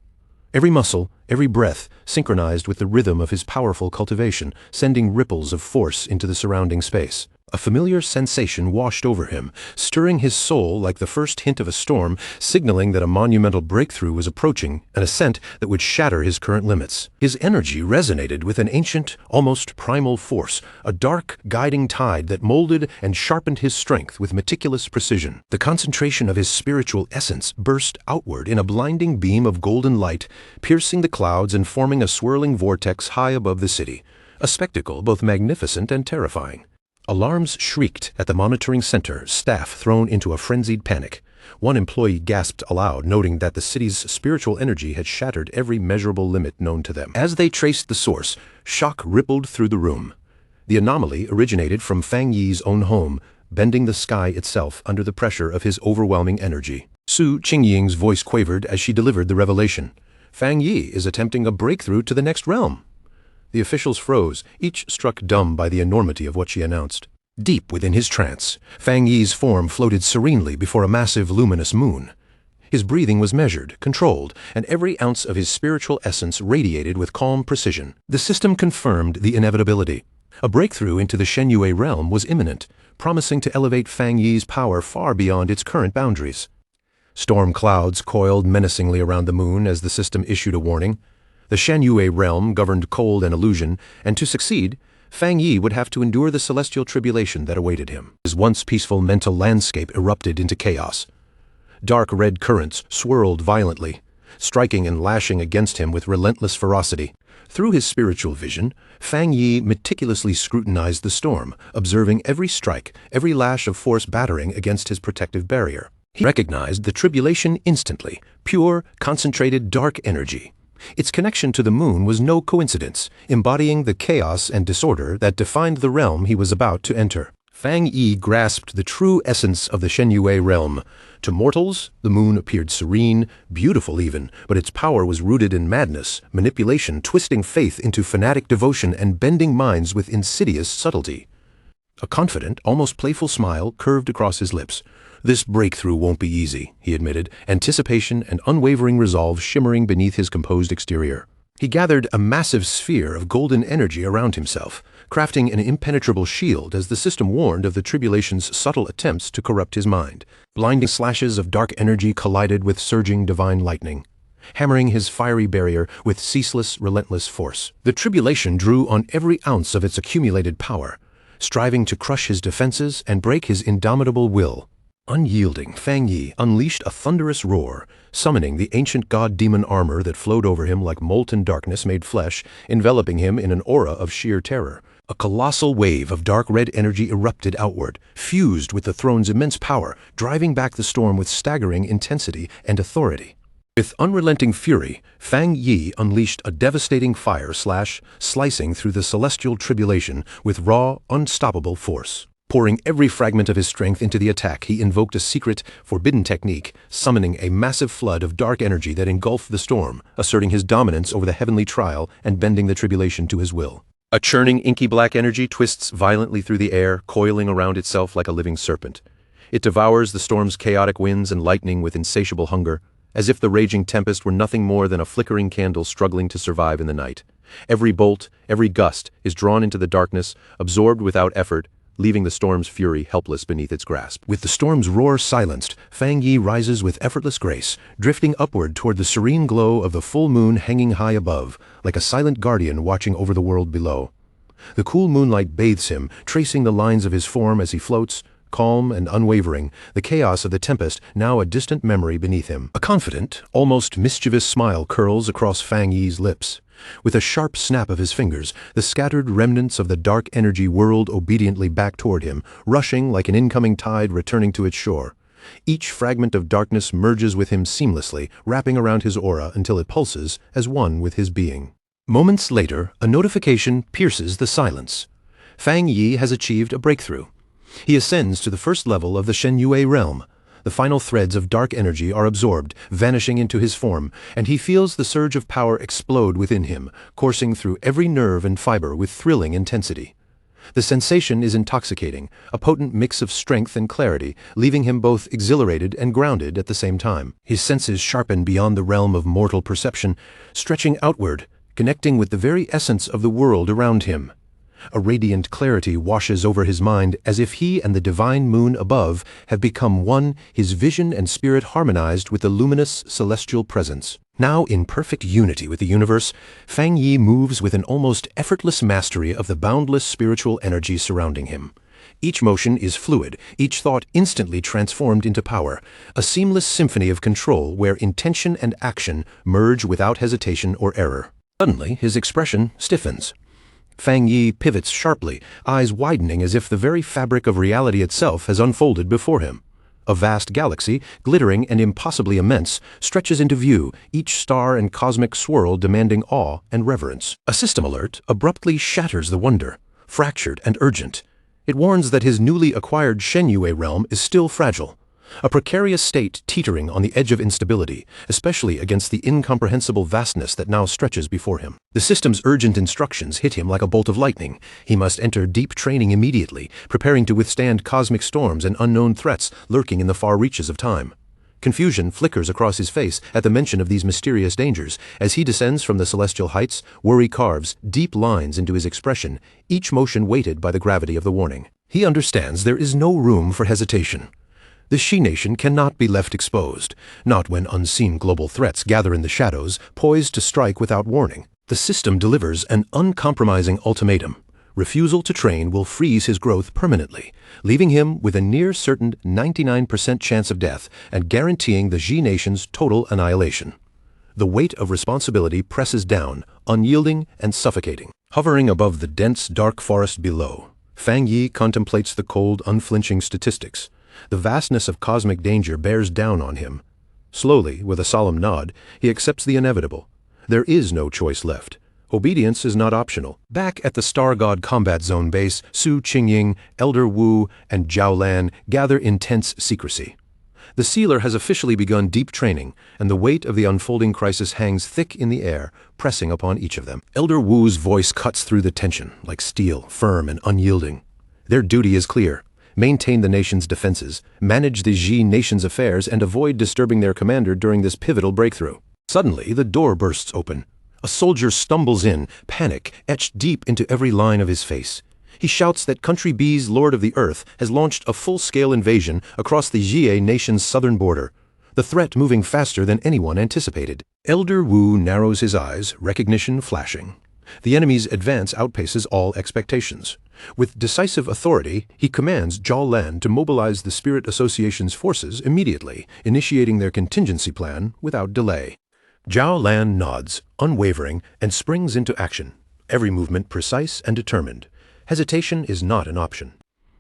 Every muscle, every breath, synchronized with the rhythm of his powerful cultivation, sending ripples of force into the surrounding space. A familiar sensation washed over him, stirring his soul like the first hint of a storm, signaling that a monumental breakthrough was approaching, an ascent that would shatter his current limits. His energy resonated with an ancient, almost primal force, a dark, guiding tide that molded and sharpened his strength with meticulous precision. The concentration of his spiritual essence burst outward in a blinding beam of golden light, piercing the clouds and forming a swirling vortex high above the city, a spectacle both magnificent and terrifying. Alarms shrieked at the monitoring center, staff thrown into a frenzied panic. One employee gasped aloud, noting that the city's spiritual energy had shattered every measurable limit known to them. As they traced the source, shock rippled through the room. The anomaly originated from Fang Yi's own home, bending the sky itself under the pressure of his overwhelming energy. Su Qingying's voice quavered as she delivered the revelation. Fang Yi is attempting a breakthrough to the next realm. The officials froze, each struck dumb by the enormity of what she announced. Deep within his trance, Fang Yi's form floated serenely before a massive luminous moon. His breathing was measured, controlled, and every ounce of his spiritual essence radiated with calm precision. The system confirmed the inevitability. A breakthrough into the Shenyue realm was imminent, promising to elevate Fang Yi's power far beyond its current boundaries. Storm clouds coiled menacingly around the moon as the system issued a warning. The Shenyue realm governed cold and illusion, and to succeed, Fang Yi would have to endure the celestial tribulation that awaited him. His once peaceful mental landscape erupted into chaos. Dark red currents swirled violently, striking and lashing against him with relentless ferocity. Through his spiritual vision, Fang Yi meticulously scrutinized the storm, observing every strike, every lash of force battering against his protective barrier. He recognized the tribulation instantly, pure, concentrated dark energy. Its connection to the moon was no coincidence, embodying the chaos and disorder that defined the realm he was about to enter. Fang Yi grasped the true essence of the Shenyue realm. To mortals, the moon appeared serene, beautiful even, but its power was rooted in madness, manipulation, twisting faith into fanatic devotion and bending minds with insidious subtlety. A confident, almost playful smile curved across his lips. This breakthrough won't be easy, he admitted, anticipation and unwavering resolve shimmering beneath his composed exterior. He gathered a massive sphere of golden energy around himself, crafting an impenetrable shield as the system warned of the tribulation's subtle attempts to corrupt his mind. Blinding slashes of dark energy collided with surging divine lightning, hammering his fiery barrier with ceaseless, relentless force. The tribulation drew on every ounce of its accumulated power, striving to crush his defenses and break his indomitable will. Unyielding, Fang Yi unleashed a thunderous roar, summoning the ancient god-demon armor that flowed over him like molten darkness made flesh, enveloping him in an aura of sheer terror. A colossal wave of dark red energy erupted outward, fused with the throne's immense power, driving back the storm with staggering intensity and authority. With unrelenting fury, Fang Yi unleashed a devastating fire slash, slicing through the celestial tribulation with raw, unstoppable force. Pouring every fragment of his strength into the attack, he invoked a secret, forbidden technique, summoning a massive flood of dark energy that engulfed the storm, asserting his dominance over the heavenly trial and bending the tribulation to his will. A churning, inky black energy twists violently through the air, coiling around itself like a living serpent. It devours the storm's chaotic winds and lightning with insatiable hunger, as if the raging tempest were nothing more than a flickering candle struggling to survive in the night. Every bolt, every gust, is drawn into the darkness, absorbed without effort, leaving the storm's fury helpless beneath its grasp. With the storm's roar silenced, Fang Yi rises with effortless grace, drifting upward toward the serene glow of the full moon hanging high above, like a silent guardian watching over the world below. The cool moonlight bathes him, tracing the lines of his form as he floats, calm and unwavering, the chaos of the tempest now a distant memory beneath him. A confident, almost mischievous smile curls across Fang Yi's lips. With a sharp snap of his fingers, the scattered remnants of the dark energy whirled obediently back toward him, rushing like an incoming tide returning to its shore. Each fragment of darkness merges with him seamlessly, wrapping around his aura until it pulses as one with his being. Moments later, a notification pierces the silence. Fang Yi has achieved a breakthrough. He ascends to the first level of the Shen Yue realm. The final threads of dark energy are absorbed, vanishing into his form, and he feels the surge of power explode within him, coursing through every nerve and fiber with thrilling intensity. The sensation is intoxicating, a potent mix of strength and clarity, leaving him both exhilarated and grounded at the same time. His senses sharpen beyond the realm of mortal perception, stretching outward, connecting with the very essence of the world around him. A radiant clarity washes over his mind as if he and the divine moon above have become one, his vision and spirit harmonized with the luminous celestial presence. Now in perfect unity with the universe, Fang Yi moves with an almost effortless mastery of the boundless spiritual energy surrounding him. Each motion is fluid, each thought instantly transformed into power, a seamless symphony of control where intention and action merge without hesitation or error. Suddenly, his expression stiffens. Fang Yi pivots sharply, eyes widening as if the very fabric of reality itself has unfolded before him. A vast galaxy, glittering and impossibly immense, stretches into view, each star and cosmic swirl demanding awe and reverence. A system alert abruptly shatters the wonder, fractured and urgent. It warns that his newly acquired Shen Yue realm is still fragile, a precarious state teetering on the edge of instability, especially against the incomprehensible vastness that now stretches before him. The system's urgent instructions hit him like a bolt of lightning. He must enter deep training immediately, preparing to withstand cosmic storms and unknown threats lurking in the far reaches of time. Confusion flickers across his face at the mention of these mysterious dangers. As he descends from the celestial heights, worry carves deep lines into his expression, each motion weighted by the gravity of the warning. He understands there is no room for hesitation. The Shi nation cannot be left exposed, not when unseen global threats gather in the shadows, poised to strike without warning. The system delivers an uncompromising ultimatum. Refusal to train will freeze his growth permanently, leaving him with a near-certain 99% chance of death and guaranteeing the Shi nation's total annihilation. The weight of responsibility presses down, unyielding and suffocating. Hovering above the dense, dark forest below, Fang Yi contemplates the cold, unflinching statistics. The vastness of cosmic danger bears down on him. Slowly, with a solemn nod, he accepts the inevitable. There is no choice left. Obedience is not optional. Back at the Star God Combat Zone base, Su Qingying, Elder Wu, and Zhao Lan gather in tense secrecy. The sealer has officially begun deep training, and the weight of the unfolding crisis hangs thick in the air, pressing upon each of them. Elder Wu's voice cuts through the tension, like steel, firm and unyielding. Their duty is clear. Maintain the nation's defenses, manage the Ji nation's affairs, and avoid disturbing their commander during this pivotal breakthrough. Suddenly, the door bursts open. A soldier stumbles in, panic etched deep into every line of his face. He shouts that Country B's Lord of the Earth has launched a full-scale invasion across the Jie nation's southern border, the threat moving faster than anyone anticipated. Elder Wu narrows his eyes, recognition flashing. The enemy's advance outpaces all expectations. With decisive authority, he commands Zhao Lan to mobilize the Spirit Association's forces immediately, initiating their contingency plan without delay. Zhao Lan nods, unwavering, and springs into action, every movement precise and determined. Hesitation is not an option.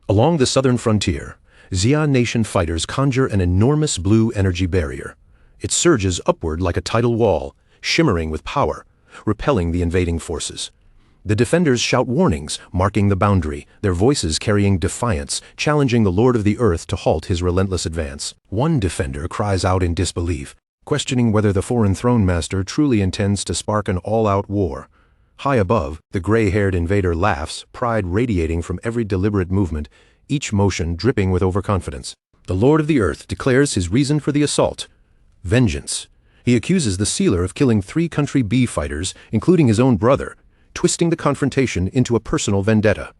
Along the southern frontier, Xia Nation fighters conjure an enormous blue energy barrier. It surges upward like a tidal wall, shimmering with power, repelling the invading forces. The defenders shout warnings, marking the boundary, their voices carrying defiance, challenging the Lord of the Earth to halt his relentless advance. One defender cries out in disbelief, questioning whether the foreign throne master truly intends to spark an all-out war. High above, the gray-haired invader laughs, pride radiating from every deliberate movement, each motion dripping with overconfidence. The Lord of the Earth declares his reason for the assault: vengeance. He accuses the sealer of killing 3 Country B fighters, including his own brother, twisting the confrontation into a personal vendetta.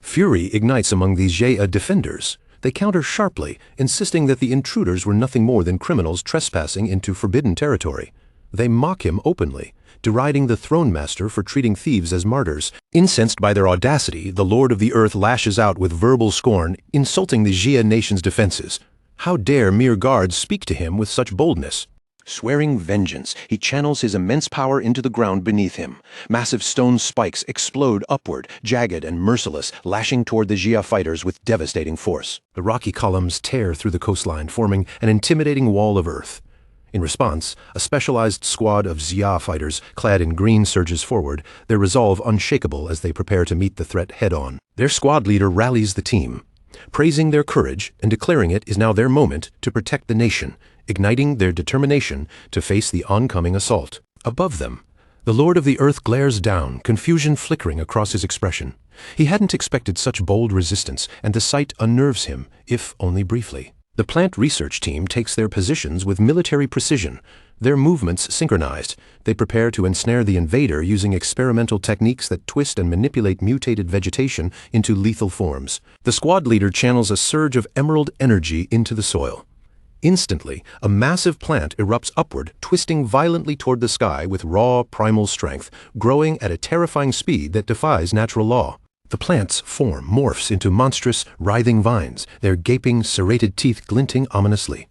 Fury ignites among these Jia defenders. They counter sharply, insisting that the intruders were nothing more than criminals trespassing into forbidden territory. They mock him openly, deriding the throne master for treating thieves as martyrs. Incensed by their audacity, the Lord of the Earth lashes out with verbal scorn, insulting the Jia nation's defenses. How dare mere guards speak to him with such boldness? Swearing vengeance, he channels his immense power into the ground beneath him. Massive stone spikes explode upward, jagged and merciless, lashing toward the Jia fighters with devastating force. The rocky columns tear through the coastline, forming an intimidating wall of earth. In response, a specialized squad of Jia fighters, clad in green, surges forward, their resolve unshakable as they prepare to meet the threat head-on. Their squad leader rallies the team, praising their courage and declaring it is now their moment to protect the nation, igniting their determination to face the oncoming assault. Above them, the Lord of the Earth glares down, confusion flickering across his expression. He hadn't expected such bold resistance, and the sight unnerves him, if only briefly. The plant research team takes their positions with military precision, their movements synchronized. They prepare to ensnare the invader using experimental techniques that twist and manipulate mutated vegetation into lethal forms. The squad leader channels a surge of emerald energy into the soil. Instantly, a massive plant erupts upward, twisting violently toward the sky with raw, primal strength, growing at a terrifying speed that defies natural law. The plant's form morphs into monstrous, writhing vines, their gaping, serrated teeth glinting ominously.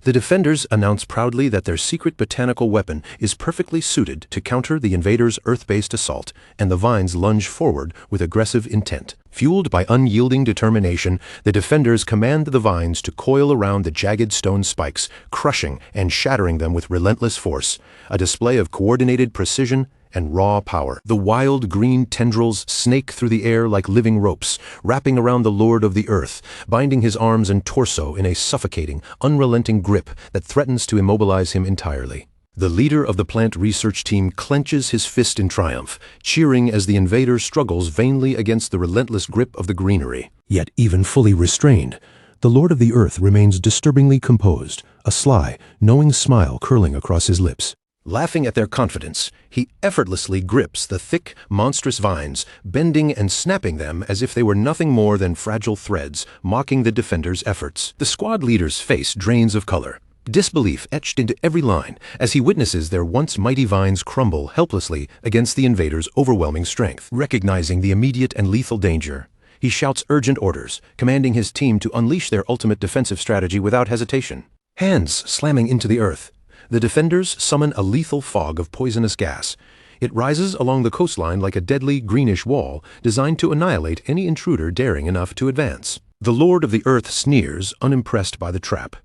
The defenders announce proudly that their secret botanical weapon is perfectly suited to counter the invader's earth-based assault, and the vines lunge forward with aggressive intent. Fueled by unyielding determination, the defenders command the vines to coil around the jagged stone spikes, crushing and shattering them with relentless force, a display of coordinated precision and raw power. The wild green tendrils snake through the air like living ropes, wrapping around the Lord of the Earth, binding his arms and torso in a suffocating, unrelenting grip that threatens to immobilize him entirely. The leader of the plant research team clenches his fist in triumph, cheering as the invader struggles vainly against the relentless grip of the greenery. Yet even fully restrained, the Lord of the Earth remains disturbingly composed, a sly, knowing smile curling across his lips. Laughing at their confidence, he effortlessly grips the thick, monstrous vines, bending and snapping them as if they were nothing more than fragile threads, mocking the defenders' efforts. The squad leader's face drains of color, disbelief etched into every line as he witnesses their once mighty vines crumble helplessly against the invader's overwhelming strength. Recognizing the immediate and lethal danger, he shouts urgent orders, commanding his team to unleash their ultimate defensive strategy without hesitation. Hands slamming into the earth, the defenders summon a lethal fog of poisonous gas. It rises along the coastline like a deadly greenish wall designed to annihilate any intruder daring enough to advance. The Lord of the Earth sneers, unimpressed by the trap.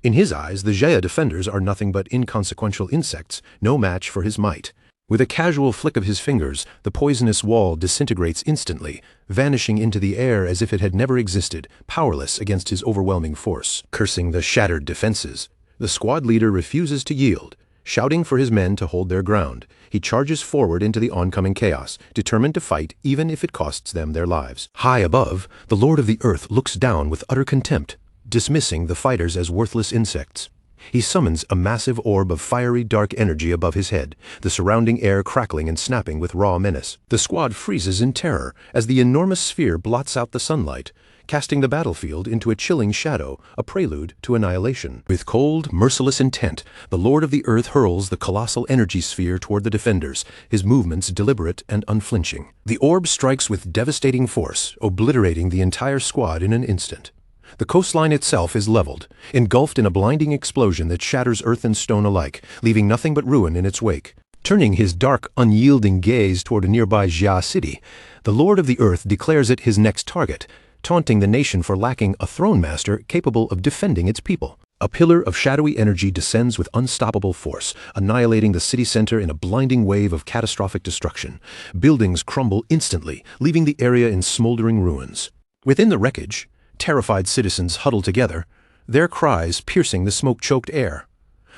In his eyes, the Jia defenders are nothing but inconsequential insects, no match for his might. With a casual flick of his fingers, the poisonous wall disintegrates instantly, vanishing into the air as if it had never existed, powerless against his overwhelming force. Cursing the shattered defenses, the squad leader refuses to yield. Shouting for his men to hold their ground, he charges forward into the oncoming chaos, determined to fight even if it costs them their lives. High above, the Lord of the Earth looks down with utter contempt, dismissing the fighters as worthless insects. He summons a massive orb of fiery dark energy above his head, the surrounding air crackling and snapping with raw menace. The squad freezes in terror as the enormous sphere blots out the sunlight, casting the battlefield into a chilling shadow, a prelude to annihilation. With cold, merciless intent, the Lord of the Earth hurls the colossal energy sphere toward the defenders, his movements deliberate and unflinching. The orb strikes with devastating force, obliterating the entire squad in an instant. The coastline itself is leveled, engulfed in a blinding explosion that shatters earth and stone alike, leaving nothing but ruin in its wake. Turning his dark, unyielding gaze toward a nearby Jia city, the Lord of the Earth declares it his next target, taunting the nation for lacking a throne master capable of defending its people. A pillar of shadowy energy descends with unstoppable force, annihilating the city center in a blinding wave of catastrophic destruction. Buildings crumble instantly, leaving the area in smoldering ruins. Within the wreckage, terrified citizens huddle together, their cries piercing the smoke-choked air.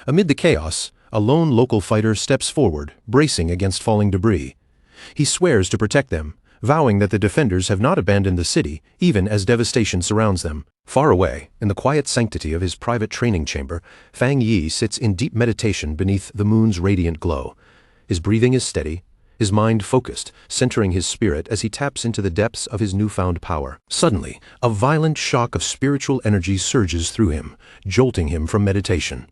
Amid the chaos, a lone local fighter steps forward, bracing against falling debris. He swears to protect them, vowing that the defenders have not abandoned the city, even as devastation surrounds them. Far away, in the quiet sanctity of his private training chamber, Fang Yi sits in deep meditation beneath the moon's radiant glow. His breathing is steady, his mind focused, centering his spirit as he taps into the depths of his newfound power. Suddenly, a violent shock of spiritual energy surges through him, jolting him from meditation.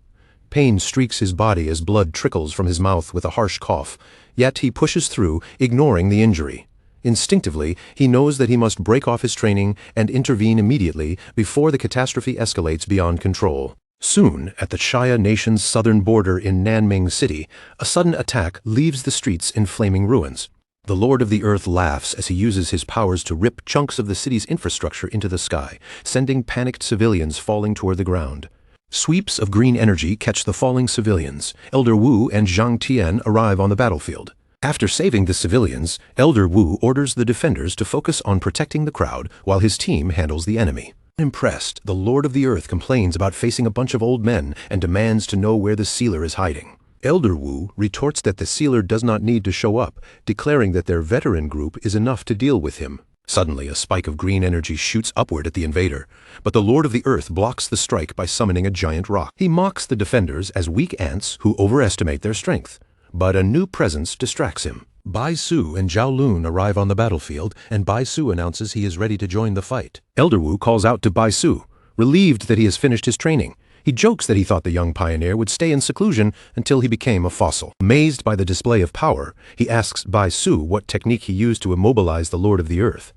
Pain streaks his body as blood trickles from his mouth with a harsh cough, yet he pushes through, ignoring the injury. Instinctively, he knows that he must break off his training and intervene immediately before the catastrophe escalates beyond control. Soon, at the Shaya nation's southern border in Nanming City, a sudden attack leaves the streets in flaming ruins. The Lord of the Earth laughs as he uses his powers to rip chunks of the city's infrastructure into the sky, sending panicked civilians falling toward the ground. Sweeps of green energy catch the falling civilians. Elder Wu and Zhang Tian arrive on the battlefield. After saving the civilians, Elder Wu orders the defenders to focus on protecting the crowd while his team handles the enemy. Impressed, the Lord of the Earth complains about facing a bunch of old men and demands to know where the sealer is hiding. Elder Wu retorts that the sealer does not need to show up, declaring that their veteran group is enough to deal with him. Suddenly, a spike of green energy shoots upward at the invader, but the Lord of the Earth blocks the strike by summoning a giant rock. He mocks the defenders as weak ants who overestimate their strength, but a new presence distracts him. Bai Su and Zhao Lun arrive on the battlefield, and Bai Su announces he is ready to join the fight. Elder Wu calls out to Bai Su, relieved that he has finished his training. He jokes that he thought the young pioneer would stay in seclusion until he became a fossil. Amazed by the display of power, he asks Bai Su what technique he used to immobilize the Lord of the Earth.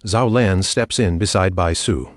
Zhao Lan steps in beside Bai Su.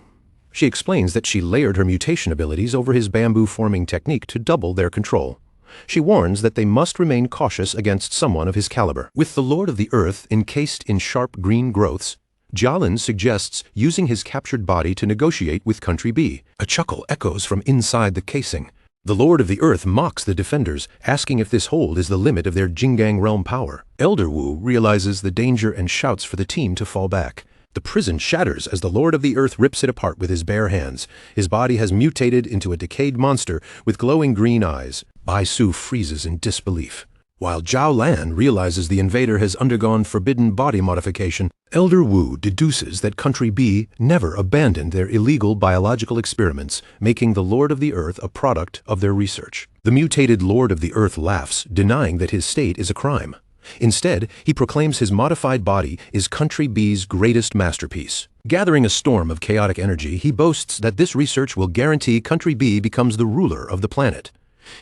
She explains that she layered her mutation abilities over his bamboo-forming technique to double their control. She warns that they must remain cautious against someone of his caliber. With the Lord of the Earth encased in sharp green growths, Jialin suggests using his captured body to negotiate with Country B. A chuckle echoes from inside the casing. The Lord of the Earth mocks the defenders, asking if this hold is the limit of their Jingang realm power. Elder Wu realizes the danger and shouts for the team to fall back. The prison shatters as the Lord of the Earth rips it apart with his bare hands. His body has mutated into a decayed monster with glowing green eyes. Bai Su freezes in disbelief. While Zhao Lan realizes the invader has undergone forbidden body modification, Elder Wu deduces that Country B never abandoned their illegal biological experiments, making the Lord of the Earth a product of their research. The mutated Lord of the Earth laughs, denying that his state is a crime. Instead, he proclaims his modified body is Country B's greatest masterpiece. Gathering a storm of chaotic energy, he boasts that this research will guarantee Country B becomes the ruler of the planet.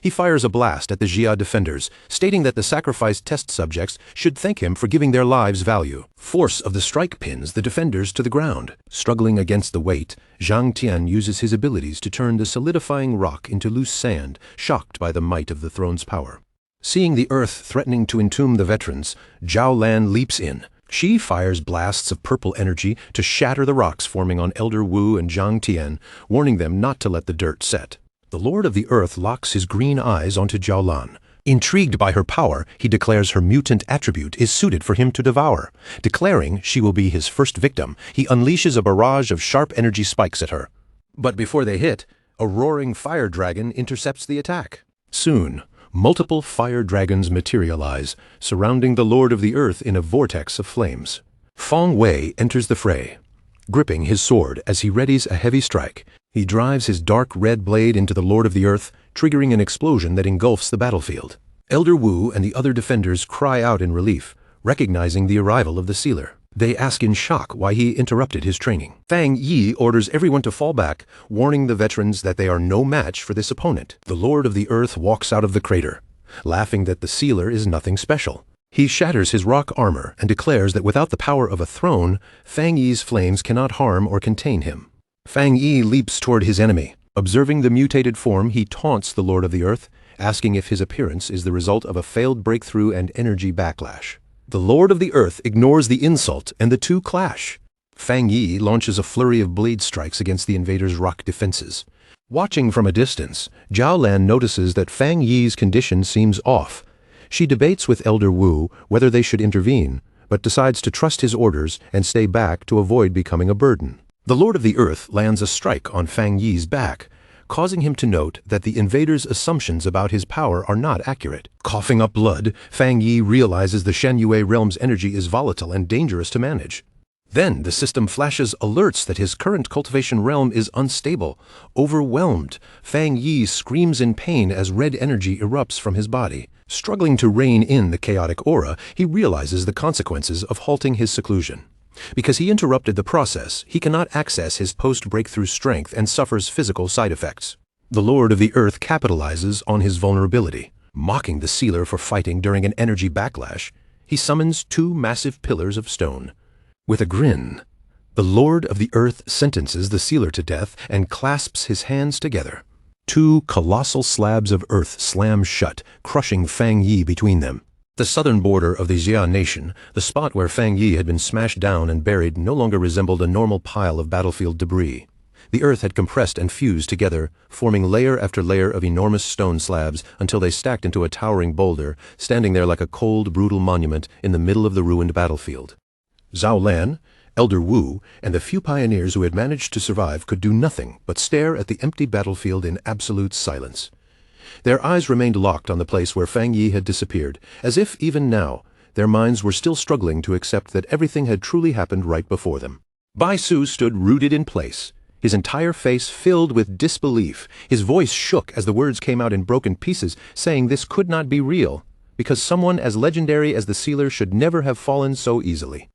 He fires a blast at the Jia defenders, stating that the sacrificed test subjects should thank him for giving their lives value. Force of the strike pins the defenders to the ground. Struggling against the weight, Zhang Tian uses his abilities to turn the solidifying rock into loose sand, shocked by the might of the throne's power. Seeing the earth threatening to entomb the veterans, Zhao Lan leaps in. She fires blasts of purple energy to shatter the rocks forming on Elder Wu and Zhang Tian, warning them not to let the dirt set. The Lord of the Earth locks his green eyes onto Zhao Lan. Intrigued by her power, he declares her mutant attribute is suited for him to devour. Declaring she will be his first victim, he unleashes a barrage of sharp energy spikes at her. But before they hit, a roaring fire dragon intercepts the attack. Soon, multiple fire dragons materialize, surrounding the Lord of the Earth in a vortex of flames. Feng Wei enters the fray, gripping his sword as he readies a heavy strike. He drives his dark red blade into the Lord of the Earth, triggering an explosion that engulfs the battlefield. Elder Wu and the other defenders cry out in relief, recognizing the arrival of the sealer. They ask in shock why he interrupted his training. Fang Yi orders everyone to fall back, warning the veterans that they are no match for this opponent. The Lord of the Earth walks out of the crater, laughing that the sealer is nothing special. He shatters his rock armor and declares that without the power of a throne, Fang Yi's flames cannot harm or contain him. Fang Yi leaps toward his enemy. Observing the mutated form, he taunts the Lord of the Earth, asking if his appearance is the result of a failed breakthrough and energy backlash. The Lord of the Earth ignores the insult, and the two clash. Fang Yi launches a flurry of blade strikes against the invader's rock defenses. Watching from a distance, Zhao Lan notices that Fang Yi's condition seems off. She debates with Elder Wu whether they should intervene, but decides to trust his orders and stay back to avoid becoming a burden. The Lord of the Earth lands a strike on Fang Yi's back, causing him to note that the invader's assumptions about his power are not accurate. Coughing up blood, Fang Yi realizes the Shen Yue realm's energy is volatile and dangerous to manage. Then the system flashes alerts that his current cultivation realm is unstable. Overwhelmed, Fang Yi screams in pain as red energy erupts from his body. Struggling to rein in the chaotic aura, he realizes the consequences of halting his seclusion. Because he interrupted the process, he cannot access his post-breakthrough strength and suffers physical side effects. The Lord of the Earth capitalizes on his vulnerability. Mocking the sealer for fighting during an energy backlash, he summons 2 massive pillars of stone. With a grin, the Lord of the Earth sentences the sealer to death and clasps his hands together. 2 colossal slabs of earth slam shut, crushing Fang Yi between them. The southern border of the Xia nation, the spot where Fang Yi had been smashed down and buried, no longer resembled a normal pile of battlefield debris. The earth had compressed and fused together, forming layer after layer of enormous stone slabs until they stacked into a towering boulder, standing there like a cold, brutal monument in the middle of the ruined battlefield. Zhao Lan, Elder Wu, and the few pioneers who had managed to survive could do nothing but stare at the empty battlefield in absolute silence. Their eyes remained locked on the place where Fang Yi had disappeared, as if, even now, their minds were still struggling to accept that everything had truly happened right before them. Bai Su stood rooted in place, his entire face filled with disbelief. His voice shook as the words came out in broken pieces, saying this could not be real, because someone as legendary as the sealer should never have fallen so easily.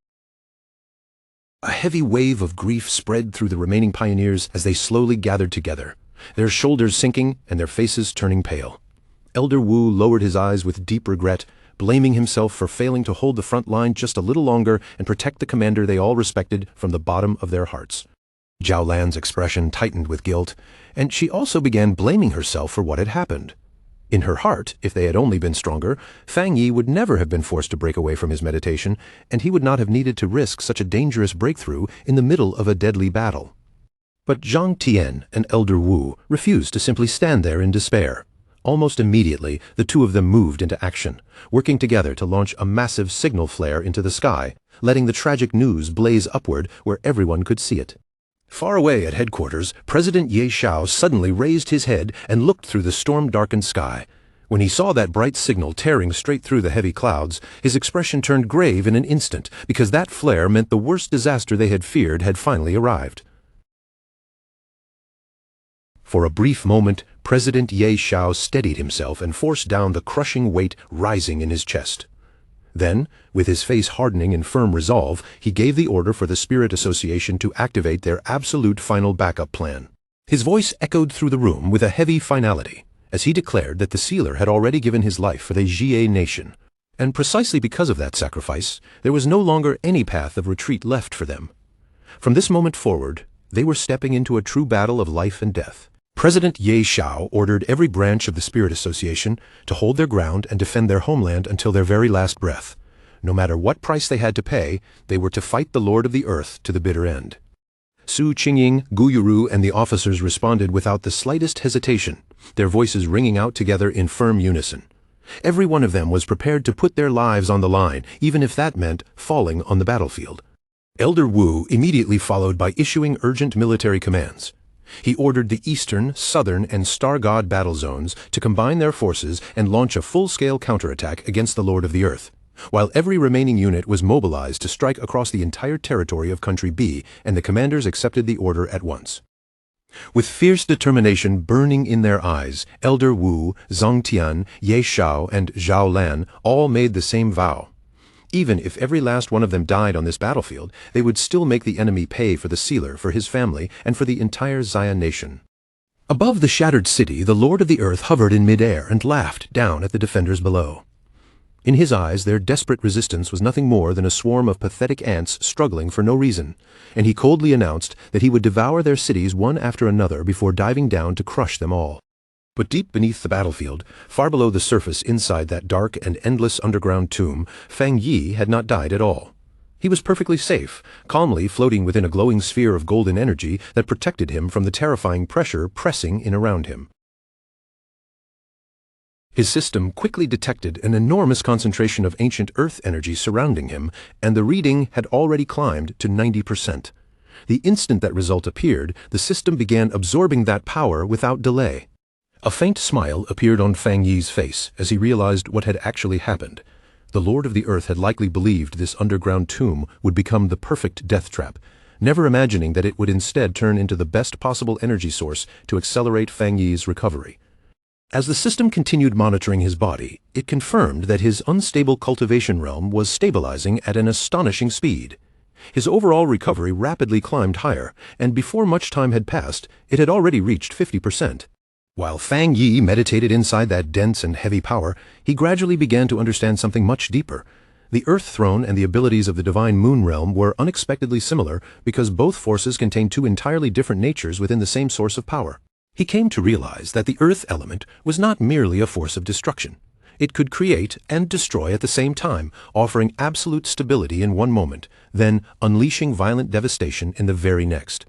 A heavy wave of grief spread through the remaining pioneers as they slowly gathered together, their shoulders sinking and their faces turning pale. Elder Wu lowered his eyes with deep regret, blaming himself for failing to hold the front line just a little longer and protect the commander they all respected from the bottom of their hearts. Zhao Lan's expression tightened with guilt, and she also began blaming herself for what had happened. In her heart, if they had only been stronger, Fang Yi would never have been forced to break away from his meditation, and he would not have needed to risk such a dangerous breakthrough in the middle of a deadly battle. But Zhang Tian and Elder Wu refused to simply stand there in despair. Almost immediately, the 2 of them moved into action, working together to launch a massive signal flare into the sky, letting the tragic news blaze upward where everyone could see it. Far away at headquarters, President Ye Xiao suddenly raised his head and looked through the storm-darkened sky. When he saw that bright signal tearing straight through the heavy clouds, his expression turned grave in an instant, because that flare meant the worst disaster they had feared had finally arrived. For a brief moment, President Ye Xiao steadied himself and forced down the crushing weight rising in his chest. Then, with his face hardening in firm resolve, he gave the order for the Spirit Association to activate their absolute final backup plan. His voice echoed through the room with a heavy finality, as he declared that the sealer had already given his life for the Xie nation. And precisely because of that sacrifice, there was no longer any path of retreat left for them. From this moment forward, they were stepping into a true battle of life and death. President Ye Xiao ordered every branch of the Spirit Association to hold their ground and defend their homeland until their very last breath. No matter what price they had to pay, they were to fight the Lord of the Earth to the bitter end. Su Qingying, Gu Yuru, and the officers responded without the slightest hesitation, their voices ringing out together in firm unison. Every one of them was prepared to put their lives on the line, even if that meant falling on the battlefield. Elder Wu immediately followed by issuing urgent military commands. He ordered the Eastern, Southern, and Star God battle zones to combine their forces and launch a full-scale counterattack against the Lord of the Earth, while every remaining unit was mobilized to strike across the entire territory of Country B, and the commanders accepted the order at once. With fierce determination burning in their eyes, Elder Wu, Zhang Tian, Ye Xiao, and Zhao Lan all made the same vow. Even if every last one of them died on this battlefield, they would still make the enemy pay for the sealer, for his family, and for the entire Xia nation. Above the shattered city, the Lord of the Earth hovered in midair and laughed down at the defenders below. In his eyes, their desperate resistance was nothing more than a swarm of pathetic ants struggling for no reason, and he coldly announced that he would devour their cities one after another before diving down to crush them all. But deep beneath the battlefield, far below the surface inside that dark and endless underground tomb, Fang Yi had not died at all. He was perfectly safe, calmly floating within a glowing sphere of golden energy that protected him from the terrifying pressure pressing in around him. His system quickly detected an enormous concentration of ancient earth energy surrounding him, and the reading had already climbed to 90%. The instant that result appeared, the system began absorbing that power without delay. A faint smile appeared on Fang Yi's face as he realized what had actually happened. The Lord of the Earth had likely believed this underground tomb would become the perfect death trap, never imagining that it would instead turn into the best possible energy source to accelerate Fang Yi's recovery. As the system continued monitoring his body, it confirmed that his unstable cultivation realm was stabilizing at an astonishing speed. His overall recovery rapidly climbed higher, and before much time had passed, it had already reached 50%. While Fang Yi meditated inside that dense and heavy power, he gradually began to understand something much deeper. The Earth Throne and the abilities of the Divine Moon Realm were unexpectedly similar because both forces contained two entirely different natures within the same source of power. He came to realize that the Earth element was not merely a force of destruction. It could create and destroy at the same time, offering absolute stability in one moment, then unleashing violent devastation in the very next.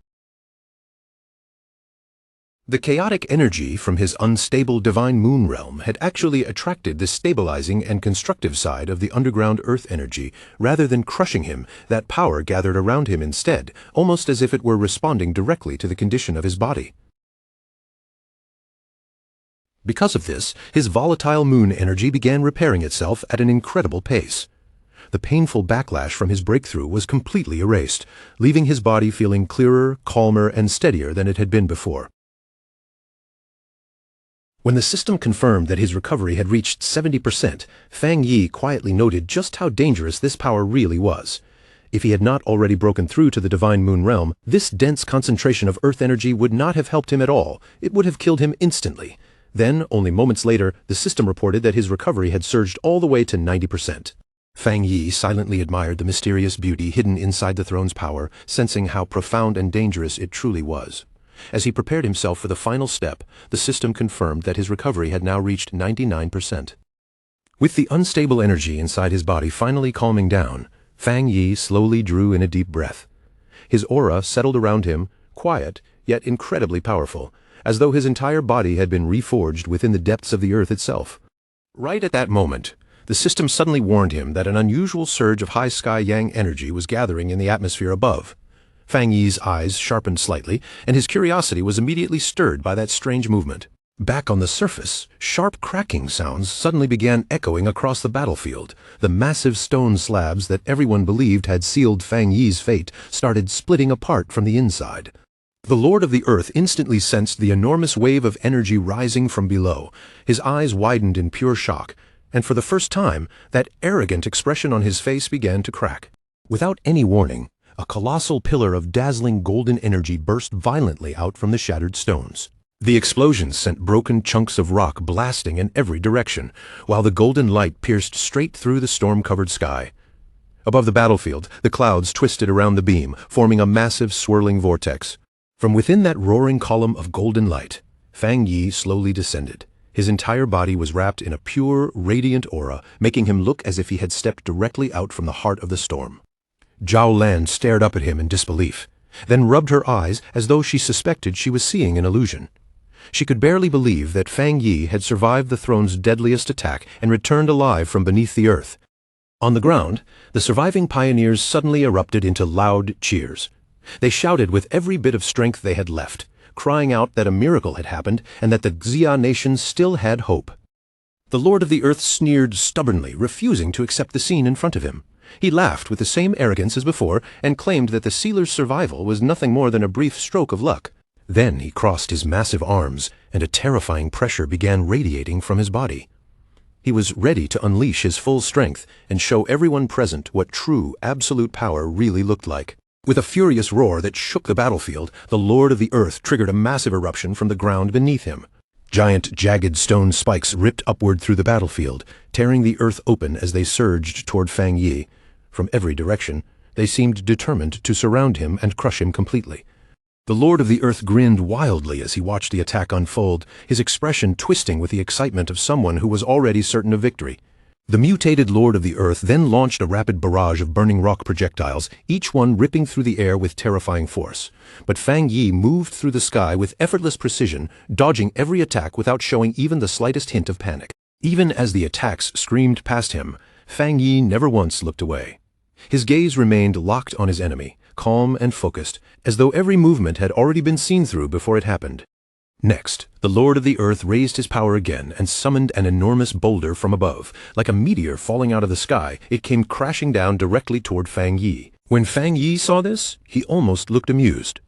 The chaotic energy from his unstable Divine Moon Realm had actually attracted the stabilizing and constructive side of the underground Earth energy. Rather than crushing him, that power gathered around him instead, almost as if it were responding directly to the condition of his body. Because of this, his volatile moon energy began repairing itself at an incredible pace. The painful backlash from his breakthrough was completely erased, leaving his body feeling clearer, calmer, and steadier than it had been before. When the system confirmed that his recovery had reached 70%, Fang Yi quietly noted just how dangerous this power really was. If he had not already broken through to the Divine Moon Realm, this dense concentration of Earth energy would not have helped him at all. It would have killed him instantly. Then, only moments later, the system reported that his recovery had surged all the way to 90%. Fang Yi silently admired the mysterious beauty hidden inside the throne's power, sensing how profound and dangerous it truly was. As he prepared himself for the final step, the system confirmed that his recovery had now reached 99%. With the unstable energy inside his body finally calming down, Fang Yi slowly drew in a deep breath. His aura settled around him, quiet, yet incredibly powerful, as though his entire body had been reforged within the depths of the earth itself. Right at that moment, the system suddenly warned him that an unusual surge of high sky yang energy was gathering in the atmosphere above. Fang Yi's eyes sharpened slightly, and his curiosity was immediately stirred by that strange movement. Back on the surface, sharp cracking sounds suddenly began echoing across the battlefield. The massive stone slabs that everyone believed had sealed Fang Yi's fate started splitting apart from the inside. The Lord of the Earth instantly sensed the enormous wave of energy rising from below. His eyes widened in pure shock, and for the first time, that arrogant expression on his face began to crack. Without any warning, a colossal pillar of dazzling golden energy burst violently out from the shattered stones. The explosions sent broken chunks of rock blasting in every direction, while the golden light pierced straight through the storm-covered sky. Above the battlefield, the clouds twisted around the beam, forming a massive swirling vortex. From within that roaring column of golden light, Fang Yi slowly descended. His entire body was wrapped in a pure, radiant aura, making him look as if he had stepped directly out from the heart of the storm. Zhao Lan stared up at him in disbelief, then rubbed her eyes as though she suspected she was seeing an illusion. She could barely believe that Fang Yi had survived the throne's deadliest attack and returned alive from beneath the earth. On the ground, the surviving pioneers suddenly erupted into loud cheers. They shouted with every bit of strength they had left, crying out that a miracle had happened and that the Xia nation still had hope. The Lord of the Earth sneered stubbornly, refusing to accept the scene in front of him. He laughed with the same arrogance as before and claimed that the sealer's survival was nothing more than a brief stroke of luck. Then he crossed his massive arms, and a terrifying pressure began radiating from his body. He was ready to unleash his full strength and show everyone present what true, absolute power really looked like. With a furious roar that shook the battlefield, the Lord of the Earth triggered a massive eruption from the ground beneath him. Giant, jagged stone spikes ripped upward through the battlefield, tearing the earth open as they surged toward Fang Yi. From every direction, they seemed determined to surround him and crush him completely. The Lord of the Earth grinned wildly as he watched the attack unfold, his expression twisting with the excitement of someone who was already certain of victory. The mutated Lord of the Earth then launched a rapid barrage of burning rock projectiles, each one ripping through the air with terrifying force. But Fang Yi moved through the sky with effortless precision, dodging every attack without showing even the slightest hint of panic. Even as the attacks screamed past him, Fang Yi never once looked away. His gaze remained locked on his enemy, calm and focused, as though every movement had already been seen through before it happened. Next, the Lord of the Earth raised his power again and summoned an enormous boulder from above. Like a meteor falling out of the sky, it came crashing down directly toward Fang Yi. When Fang Yi saw this, he almost looked amused.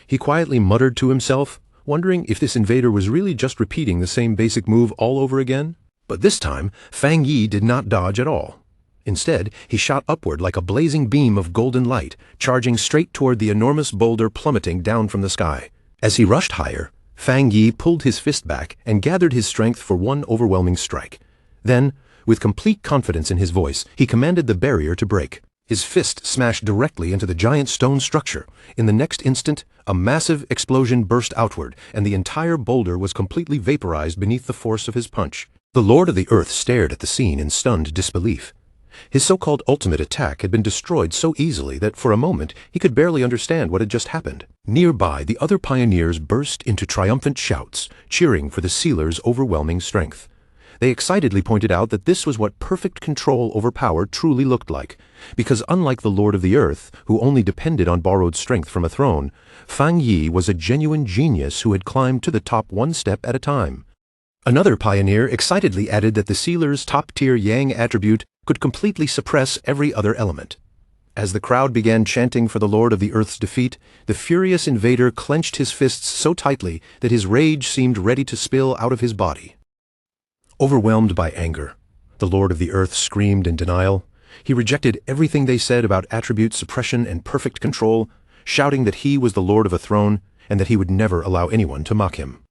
He quietly muttered to himself, wondering if this invader was really just repeating the same basic move all over again. But this time, Fang Yi did not dodge at all. Instead, he shot upward like a blazing beam of golden light, charging straight toward the enormous boulder plummeting down from the sky. As he rushed higher, Fang Yi pulled his fist back and gathered his strength for one overwhelming strike. Then, with complete confidence in his voice, he commanded the barrier to break. His fist smashed directly into the giant stone structure. In the next instant, a massive explosion burst outward, and the entire boulder was completely vaporized beneath the force of his punch. The Lord of the Earth stared at the scene in stunned disbelief. His so-called ultimate attack had been destroyed so easily that for a moment he could barely understand what had just happened. Nearby, the other pioneers burst into triumphant shouts, cheering for the sealer's overwhelming strength. They excitedly pointed out that this was what perfect control over power truly looked like, because unlike the Lord of the Earth, who only depended on borrowed strength from a throne, Fang Yi was a genuine genius who had climbed to the top one step at a time. Another pioneer excitedly added that the sealer's top-tier Yang attribute could completely suppress every other element. As the crowd began chanting for the Lord of the Earth's defeat, the furious invader clenched his fists so tightly that his rage seemed ready to spill out of his body. Overwhelmed by anger, the Lord of the Earth screamed in denial. He rejected everything they said about attribute suppression and perfect control, shouting that he was the Lord of a throne and that he would never allow anyone to mock him.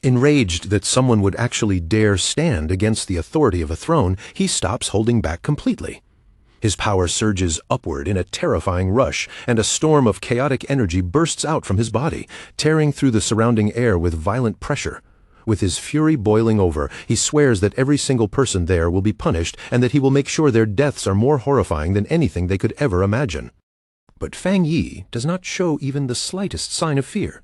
Enraged that someone would actually dare stand against the authority of a throne, he stops holding back completely. His power surges upward in a terrifying rush, and a storm of chaotic energy bursts out from his body, tearing through the surrounding air with violent pressure. With his fury boiling over, he swears that every single person there will be punished and that he will make sure their deaths are more horrifying than anything they could ever imagine. But Fang Yi does not show even the slightest sign of fear.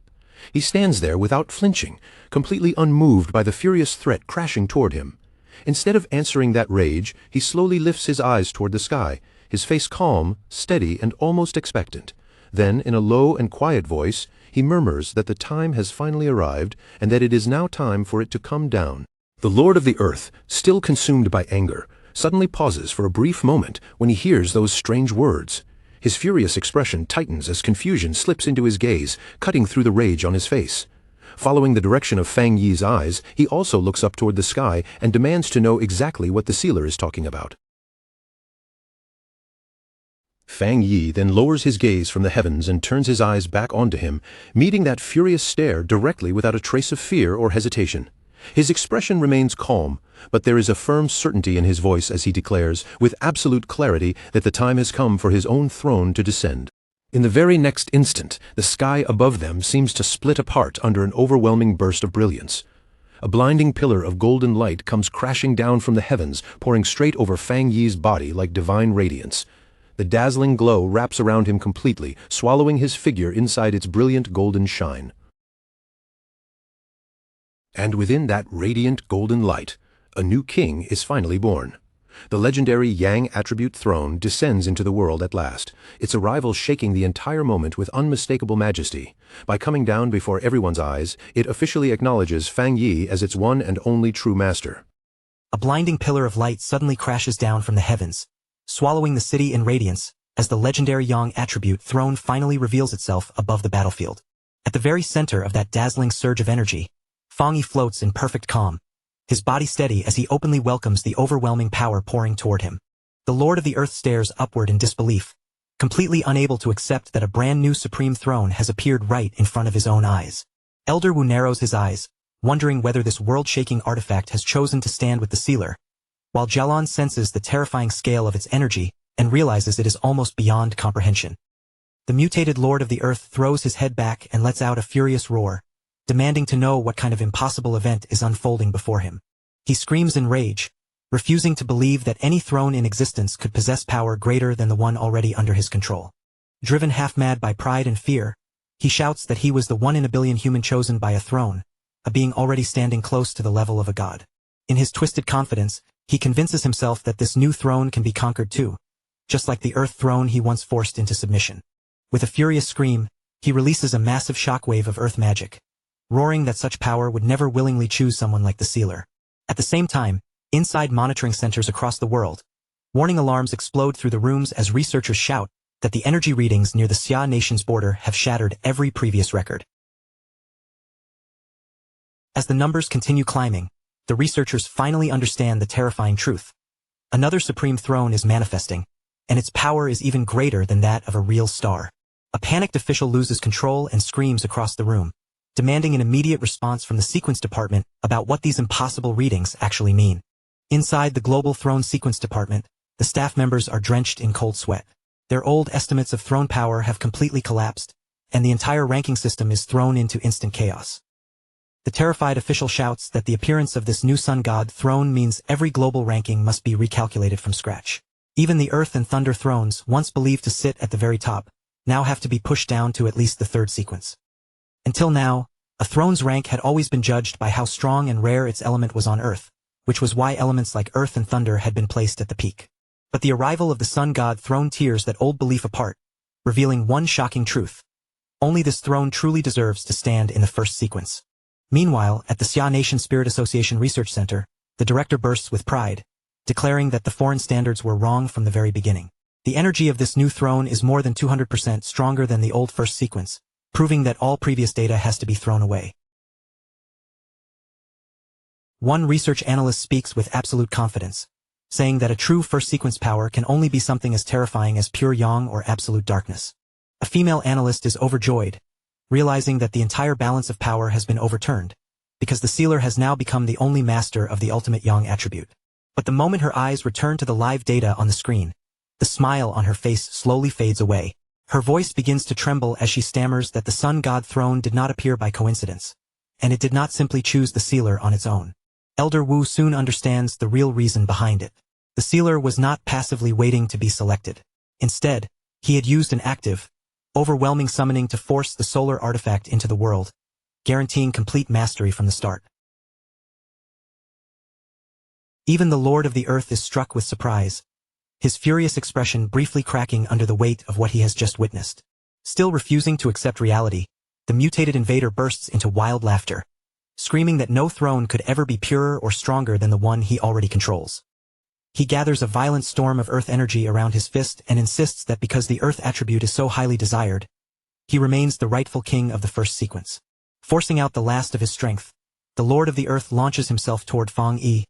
He stands there without flinching, completely unmoved by the furious threat crashing toward him. Instead of answering that rage, he slowly lifts his eyes toward the sky, his face calm, steady, and almost expectant. Then, in a low and quiet voice, he murmurs that the time has finally arrived and that it is now time for it to come down. The Lord of the Earth, still consumed by anger, suddenly pauses for a brief moment when he hears those strange words. His furious expression tightens as confusion slips into his gaze, cutting through the rage on his face. Following the direction of Fang Yi's eyes, he also looks up toward the sky and demands to know exactly what the sealer is talking about. Fang Yi then lowers his gaze from the heavens and turns his eyes back onto him, meeting that furious stare directly without a trace of fear or hesitation. His expression remains calm, but there is a firm certainty in his voice as he declares, with absolute clarity, that the time has come for his own throne to descend. In the very next instant, the sky above them seems to split apart under an overwhelming burst of brilliance. A blinding pillar of golden light comes crashing down from the heavens, pouring straight over Fang Yi's body like divine radiance. The dazzling glow wraps around him completely, swallowing his figure inside its brilliant golden shine. And within that radiant golden light, a new king is finally born. The legendary Yang attribute throne descends into the world at last, its arrival shaking the entire moment with unmistakable majesty. By coming down before everyone's eyes, it officially acknowledges Fang Yi as its one and only true master. A blinding pillar of light suddenly crashes down from the heavens, swallowing the city in radiance, as the legendary Yang attribute throne finally reveals itself above the battlefield. At the very center of that dazzling surge of energy, Fang Yi floats in perfect calm, his body steady as he openly welcomes the overwhelming power pouring toward him. The Lord of the Earth stares upward in disbelief, completely unable to accept that a brand new supreme throne has appeared right in front of his own eyes. Elder Wu narrows his eyes, wondering whether this world-shaking artifact has chosen to stand with the sealer, while Jialon senses the terrifying scale of its energy and realizes it is almost beyond comprehension. The mutated Lord of the Earth throws his head back and lets out a furious roar, demanding to know what kind of impossible event is unfolding before him. He screams in rage, refusing to believe that any throne in existence could possess power greater than the one already under his control. Driven half-mad by pride and fear, he shouts that he was the one in a billion human chosen by a throne, a being already standing close to the level of a god. In his twisted confidence, he convinces himself that this new throne can be conquered too, just like the Earth throne he once forced into submission. With a furious scream, he releases a massive shockwave of Earth magic, roaring that such power would never willingly choose someone like the sealer. At the same time, inside monitoring centers across the world, warning alarms explode through the rooms as researchers shout that the energy readings near the Xia nation's border have shattered every previous record. As the numbers continue climbing, the researchers finally understand the terrifying truth. Another supreme throne is manifesting, and its power is even greater than that of a real star. A panicked official loses control and screams across the room, demanding an immediate response from the sequence department about what these impossible readings actually mean. Inside the Global Throne Sequence Department, the staff members are drenched in cold sweat. Their old estimates of throne power have completely collapsed, and the entire ranking system is thrown into instant chaos. The terrified official shouts that the appearance of this new sun god throne means every global ranking must be recalculated from scratch. Even the Earth and Thunder thrones, once believed to sit at the very top, now have to be pushed down to at least the third sequence. Until now, a throne's rank had always been judged by how strong and rare its element was on Earth, which was why elements like Earth and Thunder had been placed at the peak. But the arrival of the sun god throne tears that old belief apart, revealing one shocking truth. Only this throne truly deserves to stand in the first sequence. Meanwhile, at the Xia Nation Spirit Association Research Center, the director bursts with pride, declaring that the foreign standards were wrong from the very beginning. The energy of this new throne is more than 200% stronger than the old first sequence, proving that all previous data has to be thrown away. One research analyst speaks with absolute confidence, saying that a true first sequence power can only be something as terrifying as pure yang or absolute darkness. A female analyst is overjoyed, realizing that the entire balance of power has been overturned, because the sealer has now become the only master of the ultimate yang attribute. But the moment her eyes return to the live data on the screen, the smile on her face slowly fades away. Her voice begins to tremble as she stammers that the sun god throne did not appear by coincidence, and it did not simply choose the sealer on its own. Elder Wu soon understands the real reason behind it. The sealer was not passively waiting to be selected. Instead, he had used an active, overwhelming summoning to force the solar artifact into the world, guaranteeing complete mastery from the start. Even the Lord of the Earth is struck with surprise, his furious expression briefly cracking under the weight of what he has just witnessed. Still refusing to accept reality, the mutated invader bursts into wild laughter, screaming that no throne could ever be purer or stronger than the one he already controls. He gathers a violent storm of earth energy around his fist and insists that because the earth attribute is so highly desired, he remains the rightful king of the first sequence. Forcing out the last of his strength, the Lord of the Earth launches himself toward Fang Yi,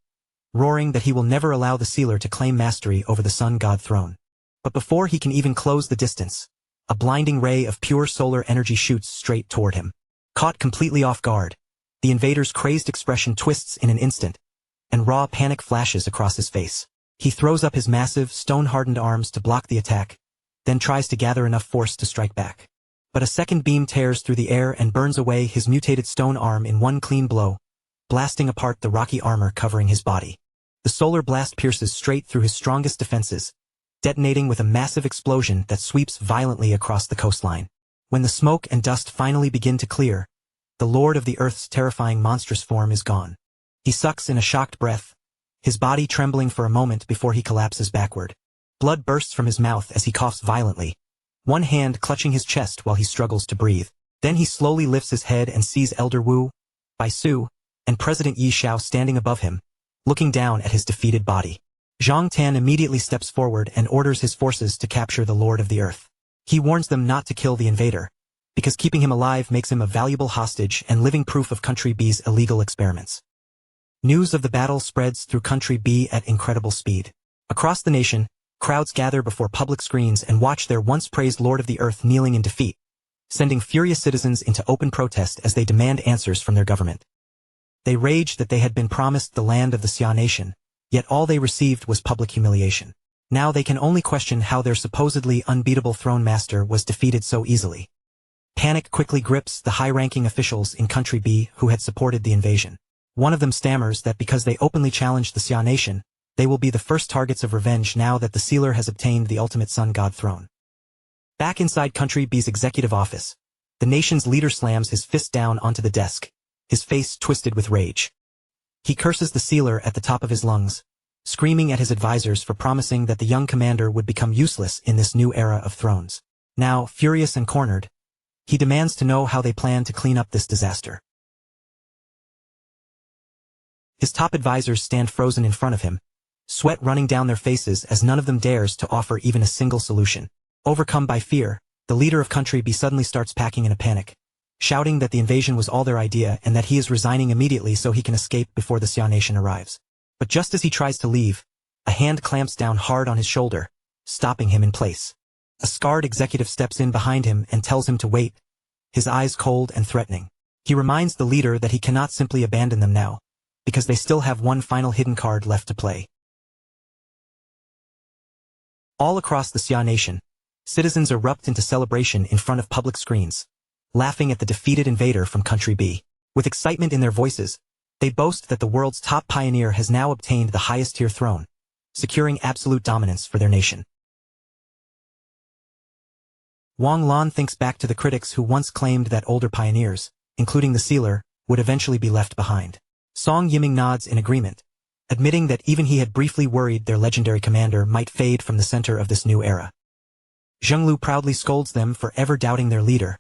roaring that he will never allow the sealer to claim mastery over the sun god throne. But before he can even close the distance, a blinding ray of pure solar energy shoots straight toward him. Caught completely off guard, the invader's crazed expression twists in an instant, and raw panic flashes across his face. He throws up his massive, stone-hardened arms to block the attack, then tries to gather enough force to strike back. But a second beam tears through the air and burns away his mutated stone arm in one clean blow, blasting apart the rocky armor covering his body. The solar blast pierces straight through his strongest defenses, detonating with a massive explosion that sweeps violently across the coastline. When the smoke and dust finally begin to clear, the Lord of the Earth's terrifying monstrous form is gone. He sucks in a shocked breath, his body trembling for a moment before he collapses backward. Blood bursts from his mouth as he coughs violently, one hand clutching his chest while he struggles to breathe. Then he slowly lifts his head and sees Elder Wu, Bai Su, and President Yi Xiao standing above him, looking down at his defeated body. Zhang Tan immediately steps forward and orders his forces to capture the Lord of the Earth. He warns them not to kill the invader, because keeping him alive makes him a valuable hostage and living proof of Country B's illegal experiments. News of the battle spreads through Country B at incredible speed. Across the nation, crowds gather before public screens and watch their once-praised Lord of the Earth kneeling in defeat, sending furious citizens into open protest as they demand answers from their government. They rage that they had been promised the land of the Xia Nation, yet all they received was public humiliation. Now they can only question how their supposedly unbeatable throne master was defeated so easily. Panic quickly grips the high-ranking officials in Country B who had supported the invasion. One of them stammers that because they openly challenged the Xia Nation, they will be the first targets of revenge now that the sealer has obtained the ultimate sun god throne. Back inside Country B's executive office, the nation's leader slams his fist down onto the desk, his face twisted with rage. He curses the sealer at the top of his lungs, screaming at his advisors for promising that the young commander would become useless in this new era of thrones. Now, furious and cornered, he demands to know how they plan to clean up this disaster. His top advisors stand frozen in front of him, sweat running down their faces as none of them dares to offer even a single solution. Overcome by fear, the leader of Country B suddenly starts packing in a panic, shouting that the invasion was all their idea and that he is resigning immediately so he can escape before the Xia nation arrives. But just as he tries to leave, a hand clamps down hard on his shoulder, stopping him in place. A scarred executive steps in behind him and tells him to wait, his eyes cold and threatening. He reminds the leader that he cannot simply abandon them now, because they still have one final hidden card left to play. All across the Xia nation, citizens erupt into celebration in front of public screens, laughing at the defeated invader from Country B. With excitement in their voices, they boast that the world's top pioneer has now obtained the highest tier throne, securing absolute dominance for their nation. Wang Lan thinks back to the critics who once claimed that older pioneers, including the sealer, would eventually be left behind. Song Yiming nods in agreement, admitting that even he had briefly worried their legendary commander might fade from the center of this new era. Zheng Lu proudly scolds them for ever doubting their leader,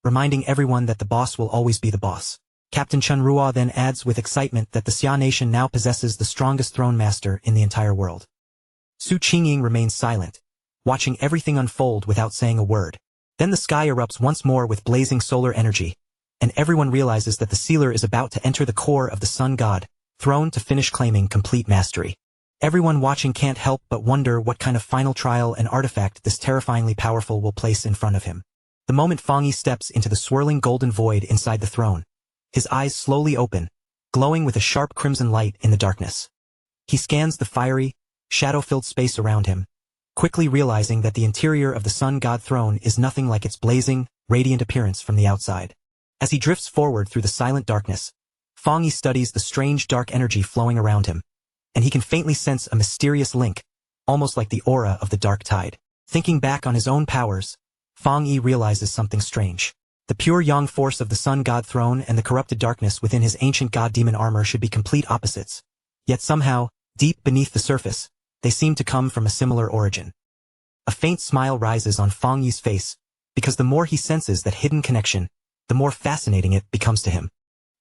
reminding everyone that the boss will always be the boss. Captain Chen Ruo then adds with excitement that the Xia nation now possesses the strongest throne master in the entire world. Su Qingying remains silent, watching everything unfold without saying a word. Then the sky erupts once more with blazing solar energy, and everyone realizes that the sealer is about to enter the core of the sun god, throne to finish claiming complete mastery. Everyone watching can't help but wonder what kind of final trial and artifact this terrifyingly powerful will place in front of him. The moment Fang Yi steps into the swirling golden void inside the throne, his eyes slowly open, glowing with a sharp crimson light in the darkness. He scans the fiery, shadow-filled space around him, quickly realizing that the interior of the sun god throne is nothing like its blazing, radiant appearance from the outside. As he drifts forward through the silent darkness, Fang Yi studies the strange dark energy flowing around him, and he can faintly sense a mysterious link, almost like the aura of the dark tide. Thinking back on his own powers, Fang Yi realizes something strange. The pure yang force of the sun god throne and the corrupted darkness within his ancient god-demon armor should be complete opposites. Yet somehow, deep beneath the surface, they seem to come from a similar origin. A faint smile rises on Fang Yi's face, because the more he senses that hidden connection, the more fascinating it becomes to him.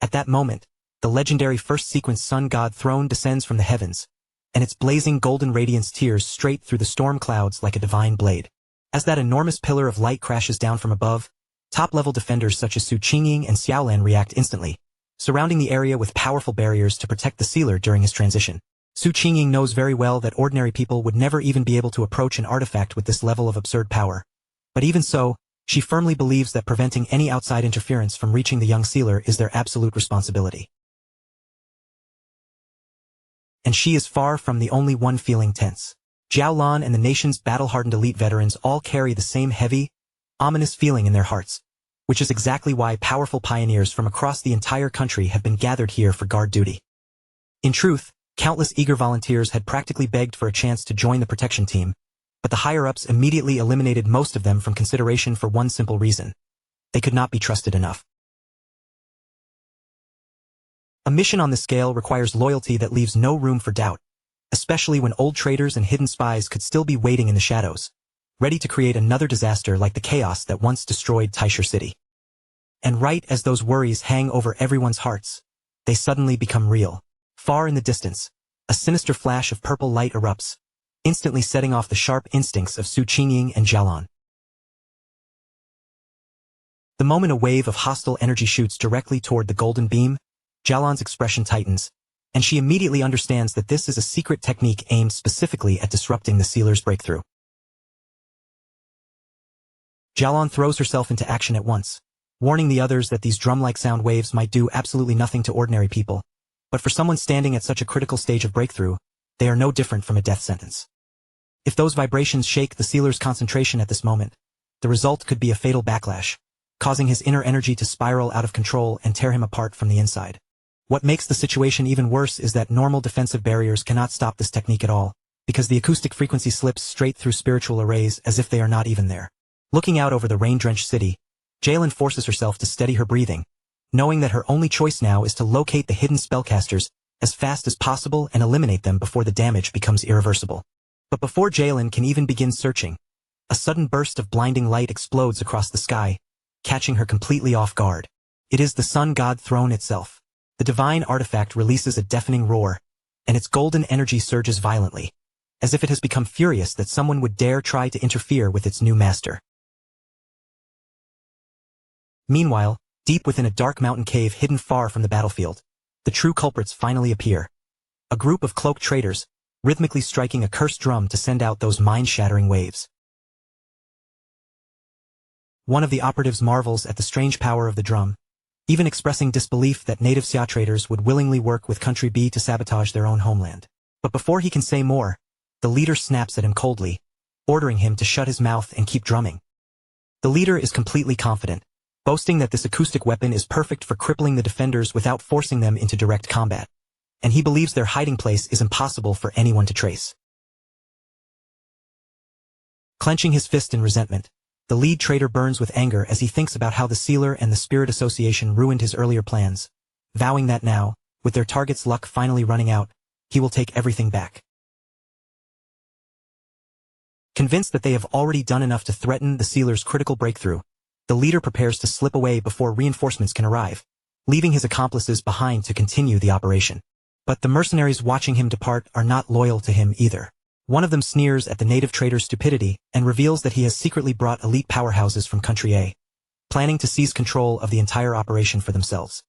At that moment, the legendary first sequence sun god throne descends from the heavens, and its blazing golden radiance tears straight through the storm clouds like a divine blade. As that enormous pillar of light crashes down from above, top-level defenders such as Su Qingying and Xiaolan react instantly, surrounding the area with powerful barriers to protect the sealer during his transition. Su Qingying knows very well that ordinary people would never even be able to approach an artifact with this level of absurd power. But even so, she firmly believes that preventing any outside interference from reaching the young sealer is their absolute responsibility. And she is far from the only one feeling tense. Zhao Lan and the nation's battle-hardened elite veterans all carry the same heavy, ominous feeling in their hearts, which is exactly why powerful pioneers from across the entire country have been gathered here for guard duty. In truth, countless eager volunteers had practically begged for a chance to join the protection team, but the higher-ups immediately eliminated most of them from consideration for one simple reason: they could not be trusted enough. A mission on this scale requires loyalty that leaves no room for doubt, especially when old traitors and hidden spies could still be waiting in the shadows, ready to create another disaster like the chaos that once destroyed Taisher City. And right as those worries hang over everyone's hearts, they suddenly become real. Far in the distance, a sinister flash of purple light erupts, instantly setting off the sharp instincts of Su Qingying and Jialan. The moment a wave of hostile energy shoots directly toward the golden beam, Jialan's expression tightens, and she immediately understands that this is a secret technique aimed specifically at disrupting the sealer's breakthrough. Jialan throws herself into action at once, warning the others that these drum-like sound waves might do absolutely nothing to ordinary people, but for someone standing at such a critical stage of breakthrough, they are no different from a death sentence. If those vibrations shake the sealer's concentration at this moment, the result could be a fatal backlash, causing his inner energy to spiral out of control and tear him apart from the inside. What makes the situation even worse is that normal defensive barriers cannot stop this technique at all, because the acoustic frequency slips straight through spiritual arrays as if they are not even there. Looking out over the rain-drenched city, Jalen forces herself to steady her breathing, knowing that her only choice now is to locate the hidden spellcasters as fast as possible and eliminate them before the damage becomes irreversible. But before Jalen can even begin searching, a sudden burst of blinding light explodes across the sky, catching her completely off guard. It is the sun god throne itself. The divine artifact releases a deafening roar, and its golden energy surges violently, as if it has become furious that someone would dare try to interfere with its new master. Meanwhile, Deep within a dark mountain cave hidden far from the battlefield, the true culprits finally appear. A group of cloaked traders, rhythmically striking a cursed drum to send out those mind-shattering waves. One of the operatives marvels at the strange power of the drum, even expressing disbelief that native Xia traders would willingly work with Country B to sabotage their own homeland. But before he can say more, the leader snaps at him coldly, ordering him to shut his mouth and keep drumming. The leader is completely confident, boasting that this acoustic weapon is perfect for crippling the defenders without forcing them into direct combat, and he believes their hiding place is impossible for anyone to trace. Clenching his fist in resentment, the lead trader burns with anger as he thinks about how the Sealer and the Spirit Association ruined his earlier plans, vowing that now, with their target's luck finally running out, he will take everything back. Convinced that they have already done enough to threaten the Sealer's critical breakthrough, the leader prepares to slip away before reinforcements can arrive, leaving his accomplices behind to continue the operation. But the mercenaries watching him depart are not loyal to him either. One of them sneers at the native trader's stupidity and reveals that he has secretly brought elite powerhouses from Country A, planning to seize control of the entire operation for themselves.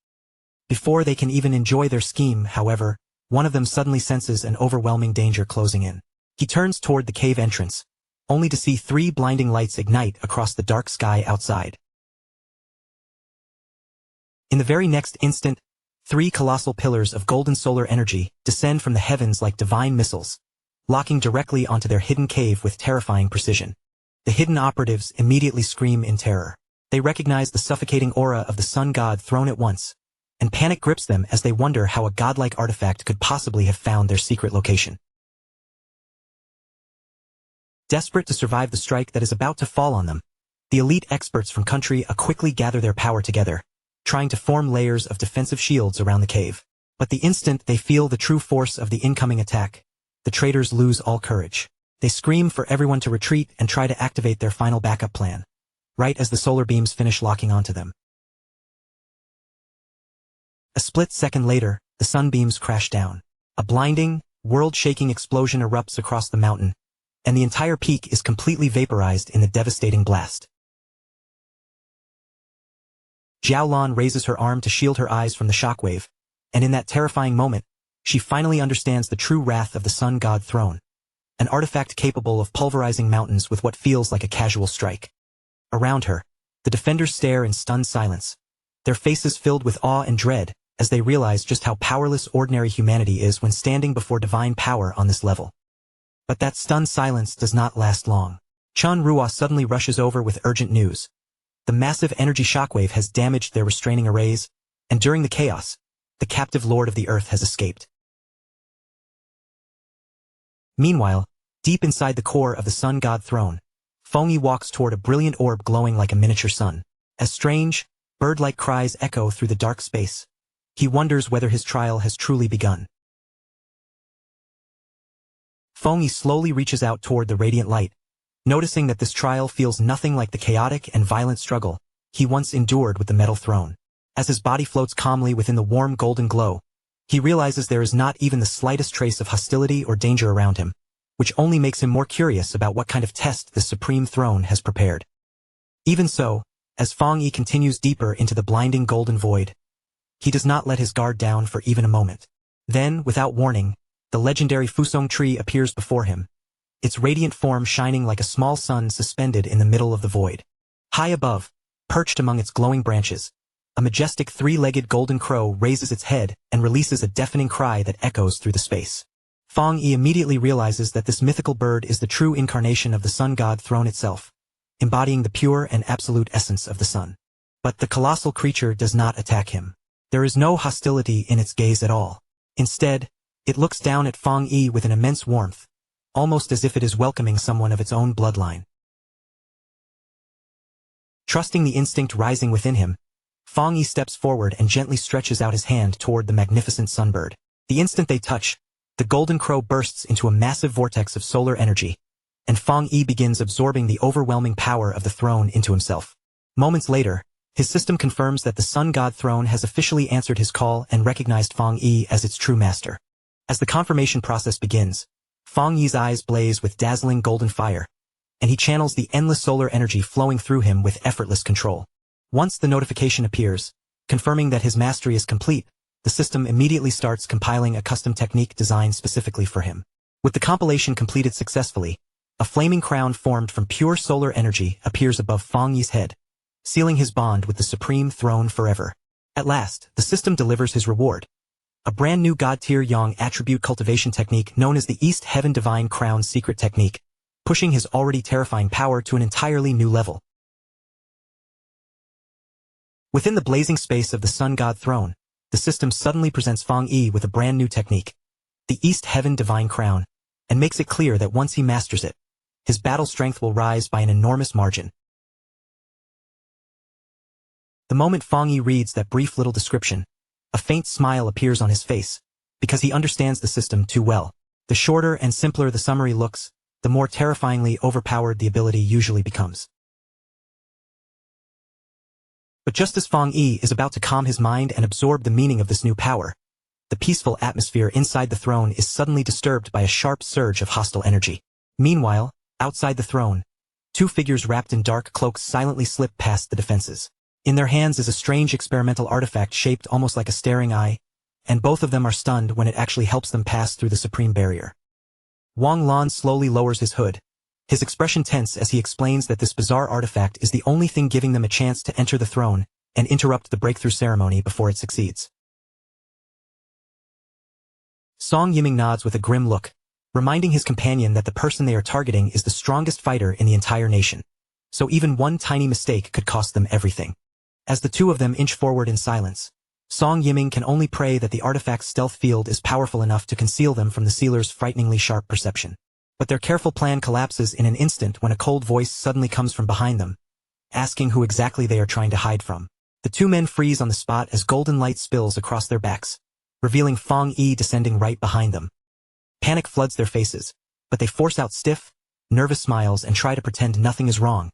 Before they can even enjoy their scheme, however, one of them suddenly senses an overwhelming danger closing in. He turns toward the cave entrance, only to see 3 blinding lights ignite across the dark sky outside. In the very next instant, 3 colossal pillars of golden solar energy descend from the heavens like divine missiles, locking directly onto their hidden cave with terrifying precision. The hidden operatives immediately scream in terror. They recognize the suffocating aura of the sun god thrown at once, and panic grips them as they wonder how a godlike artifact could possibly have found their secret location. Desperate to survive the strike that is about to fall on them, the elite experts from Country A quickly gather their power together, trying to form layers of defensive shields around the cave. But the instant they feel the true force of the incoming attack, the traders lose all courage. They scream for everyone to retreat and try to activate their final backup plan, right as the solar beams finish locking onto them. A split second later, the sunbeams crash down. A blinding, world-shaking explosion erupts across the mountain, and the entire peak is completely vaporized in the devastating blast. Xiaolan raises her arm to shield her eyes from the shockwave, and in that terrifying moment, she finally understands the true wrath of the sun god throne, an artifact capable of pulverizing mountains with what feels like a casual strike. Around her, the defenders stare in stunned silence, their faces filled with awe and dread as they realize just how powerless ordinary humanity is when standing before divine power on this level. But that stunned silence does not last long. Chun Rua suddenly rushes over with urgent news. The massive energy shockwave has damaged their restraining arrays, and during the chaos, the captive lord of the earth has escaped. Meanwhile, deep inside the core of the sun god throne, Fengyi walks toward a brilliant orb glowing like a miniature sun. As strange, bird-like cries echo through the dark space, he wonders whether his trial has truly begun. Fengyi slowly reaches out toward the radiant light, noticing that this trial feels nothing like the chaotic and violent struggle he once endured with the metal throne. As his body floats calmly within the warm golden glow, he realizes there is not even the slightest trace of hostility or danger around him, which only makes him more curious about what kind of test the supreme throne has prepared. Even so, as Fengyi continues deeper into the blinding golden void, he does not let his guard down for even a moment. Then, without warning, the legendary Fusong tree appears before him, its radiant form shining like a small sun suspended in the middle of the void. High above, perched among its glowing branches, a majestic 3-legged golden crow raises its head and releases a deafening cry that echoes through the space. Fengyi immediately realizes that this mythical bird is the true incarnation of the sun god throne itself, embodying the pure and absolute essence of the sun. But the colossal creature does not attack him. There is no hostility in its gaze at all. Instead, it looks down at Fengyi with an immense warmth, almost as if it is welcoming someone of its own bloodline. Trusting the instinct rising within him, Fengyi steps forward and gently stretches out his hand toward the magnificent sunbird. The instant they touch, the golden crow bursts into a massive vortex of solar energy, and Fengyi begins absorbing the overwhelming power of the throne into himself. Moments later, his system confirms that the sun god throne has officially answered his call and recognized Fengyi as its true master. As the confirmation process begins, Fengyi's eyes blaze with dazzling golden fire, and he channels the endless solar energy flowing through him with effortless control. Once the notification appears, confirming that his mastery is complete, the system immediately starts compiling a custom technique designed specifically for him. With the compilation completed successfully, a flaming crown formed from pure solar energy appears above Fang Yi's head, sealing his bond with the supreme throne forever. At last, the system delivers his reward, a brand new God-tier Yang attribute cultivation technique known as the East Heaven Divine Crown Secret Technique, pushing his already terrifying power to an entirely new level. Within the blazing space of the Sun God Throne, the system suddenly presents Fang Yi with a brand new technique, the East Heaven Divine Crown, and makes it clear that once he masters it, his battle strength will rise by an enormous margin. The moment Fang Yi reads that brief little description, a faint smile appears on his face, because he understands the system too well. The shorter and simpler the summary looks, the more terrifyingly overpowered the ability usually becomes. But just as Fang Yi is about to calm his mind and absorb the meaning of this new power, the peaceful atmosphere inside the throne is suddenly disturbed by a sharp surge of hostile energy. Meanwhile, outside the throne, two figures wrapped in dark cloaks silently slip past the defenses. In their hands is a strange experimental artifact shaped almost like a staring eye, and both of them are stunned when it actually helps them pass through the supreme barrier. Wang Lan slowly lowers his hood, his expression tense as he explains that this bizarre artifact is the only thing giving them a chance to enter the throne and interrupt the breakthrough ceremony before it succeeds. Song Yiming nods with a grim look, reminding his companion that the person they are targeting is the strongest fighter in the entire nation, so even one tiny mistake could cost them everything. As the two of them inch forward in silence, Song Yiming can only pray that the artifact's stealth field is powerful enough to conceal them from the sealer's frighteningly sharp perception. But their careful plan collapses in an instant when a cold voice suddenly comes from behind them, asking who exactly they are trying to hide from. The two men freeze on the spot as golden light spills across their backs, revealing Fang Yi descending right behind them. Panic floods their faces, but they force out stiff, nervous smiles and try to pretend nothing is wrong,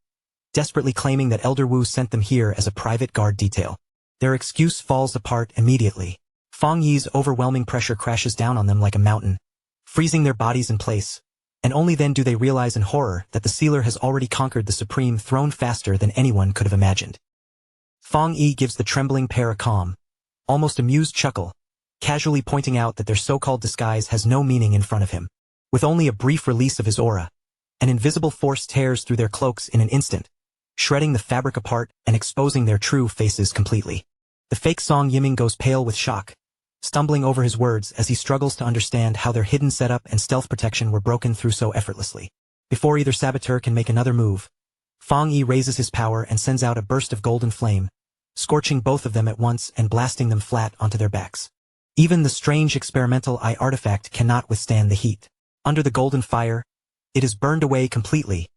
desperately claiming that Elder Wu sent them here as a private guard detail. Their excuse falls apart immediately. Fang Yi's overwhelming pressure crashes down on them like a mountain, freezing their bodies in place, and only then do they realize in horror that the sealer has already conquered the supreme throne faster than anyone could have imagined. Fang Yi gives the trembling pair a calm, almost amused chuckle, casually pointing out that their so-called disguise has no meaning in front of him. With only a brief release of his aura, an invisible force tears through their cloaks in an instant, shredding the fabric apart and exposing their true faces completely. The fake Song Yiming goes pale with shock, stumbling over his words as he struggles to understand how their hidden setup and stealth protection were broken through so effortlessly. Before either saboteur can make another move, Fang Yi raises his power and sends out a burst of golden flame, scorching both of them at once and blasting them flat onto their backs. Even the strange experimental eye artifact cannot withstand the heat. Under the golden fire, it is burned away completely,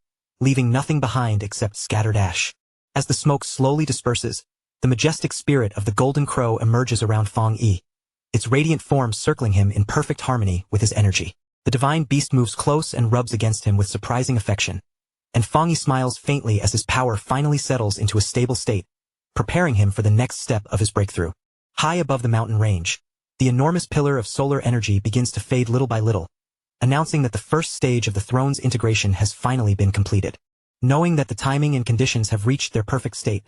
leaving nothing behind except scattered ash. As the smoke slowly disperses, the majestic spirit of the golden crow emerges around Fang Yi, its radiant form circling him in perfect harmony with his energy. The divine beast moves close and rubs against him with surprising affection, and Fang Yi smiles faintly as his power finally settles into a stable state, preparing him for the next step of his breakthrough. High above the mountain range, the enormous pillar of solar energy begins to fade little by little, announcing that the first stage of the throne's integration has finally been completed. Knowing that the timing and conditions have reached their perfect state,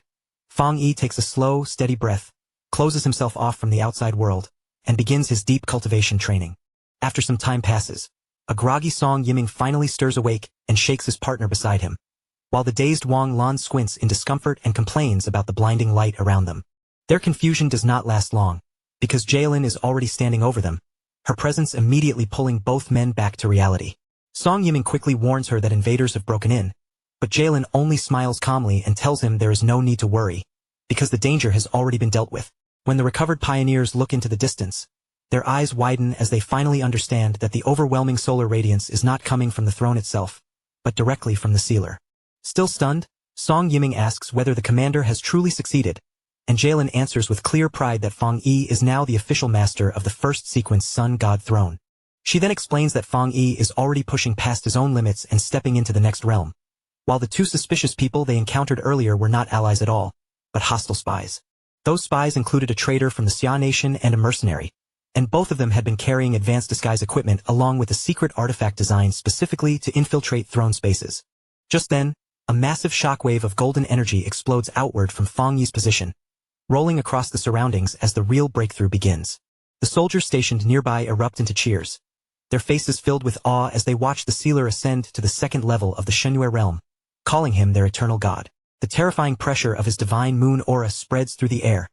Fang Yi takes a slow, steady breath, closes himself off from the outside world, and begins his deep cultivation training. After some time passes, a groggy Song Yiming finally stirs awake and shakes his partner beside him, while the dazed Wang Lan squints in discomfort and complains about the blinding light around them. Their confusion does not last long, because Jaelin is already standing over them, her presence immediately pulling both men back to reality. Song Yiming quickly warns her that invaders have broken in, but Jaelin only smiles calmly and tells him there is no need to worry, because the danger has already been dealt with. When the recovered pioneers look into the distance, their eyes widen as they finally understand that the overwhelming solar radiance is not coming from the throne itself, but directly from the sealer. Still stunned, Song Yiming asks whether the commander has truly succeeded, and Jaelin answers with clear pride that Fang Yi is now the official master of the first sequence Sun God Throne. She then explains that Fang Yi is already pushing past his own limits and stepping into the next realm, while the two suspicious people they encountered earlier were not allies at all, but hostile spies. Those spies included a traitor from the Xia Nation and a mercenary, and both of them had been carrying advanced disguise equipment along with a secret artifact designed specifically to infiltrate throne spaces. Just then, A massive shockwave of golden energy explodes outward from Fang Yi's position, rolling across the surroundings as the real breakthrough begins. The soldiers stationed nearby erupt into cheers, their faces filled with awe as they watch the sealer ascend to the second level of the Shenyue realm, calling him their eternal god. The terrifying pressure of his divine moon aura spreads through the air,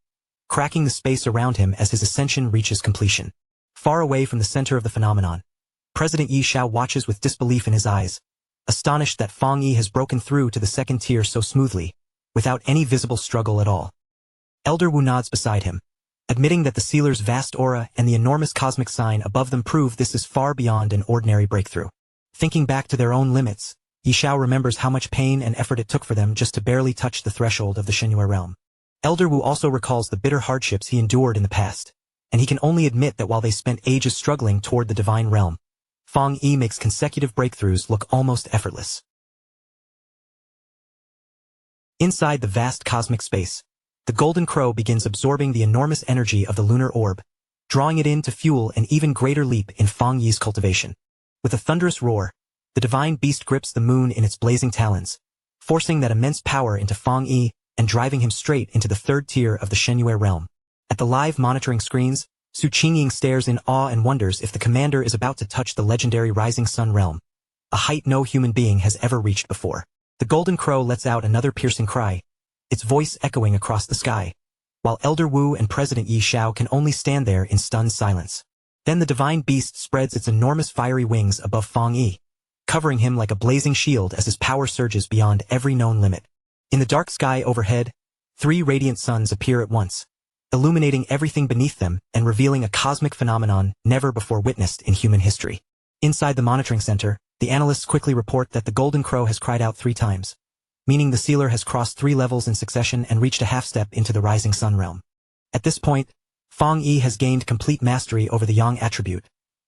cracking the space around him as his ascension reaches completion. Far away from the center of the phenomenon, President Yi Xiao watches with disbelief in his eyes, astonished that Fang Yi has broken through to the second tier so smoothly, without any visible struggle at all. Elder Wu nods beside him, admitting that the sealer's vast aura and the enormous cosmic sign above them prove this is far beyond an ordinary breakthrough. Thinking back to their own limits, Yi Xiao remembers how much pain and effort it took for them just to barely touch the threshold of the Shenyue realm. Elder Wu also recalls the bitter hardships he endured in the past, and he can only admit that while they spent ages struggling toward the divine realm, Fang Yi makes consecutive breakthroughs look almost effortless. Inside the vast cosmic space, the Golden Crow begins absorbing the enormous energy of the lunar orb, drawing it in to fuel an even greater leap in Fang Yi's cultivation. With a thunderous roar, the divine beast grips the moon in its blazing talons, forcing that immense power into Fang Yi and driving him straight into the third tier of the Shenyue realm. At the live monitoring screens, Su Qingying stares in awe and wonders if the commander is about to touch the legendary Rising Sun realm, a height no human being has ever reached before. The Golden Crow lets out another piercing cry, its voice echoing across the sky, while Elder Wu and President Yi Xiao can only stand there in stunned silence. Then the divine beast spreads its enormous fiery wings above Fang Yi, covering him like a blazing shield as his power surges beyond every known limit. In the dark sky overhead, 3 radiant suns appear at once, illuminating everything beneath them and revealing a cosmic phenomenon never before witnessed in human history. Inside the monitoring center, the analysts quickly report that the Golden Crow has cried out 3 times, meaning the sealer has crossed 3 levels in succession and reached a half-step into the Rising Sun realm. At this point, Fang Yi has gained complete mastery over the Yang attribute,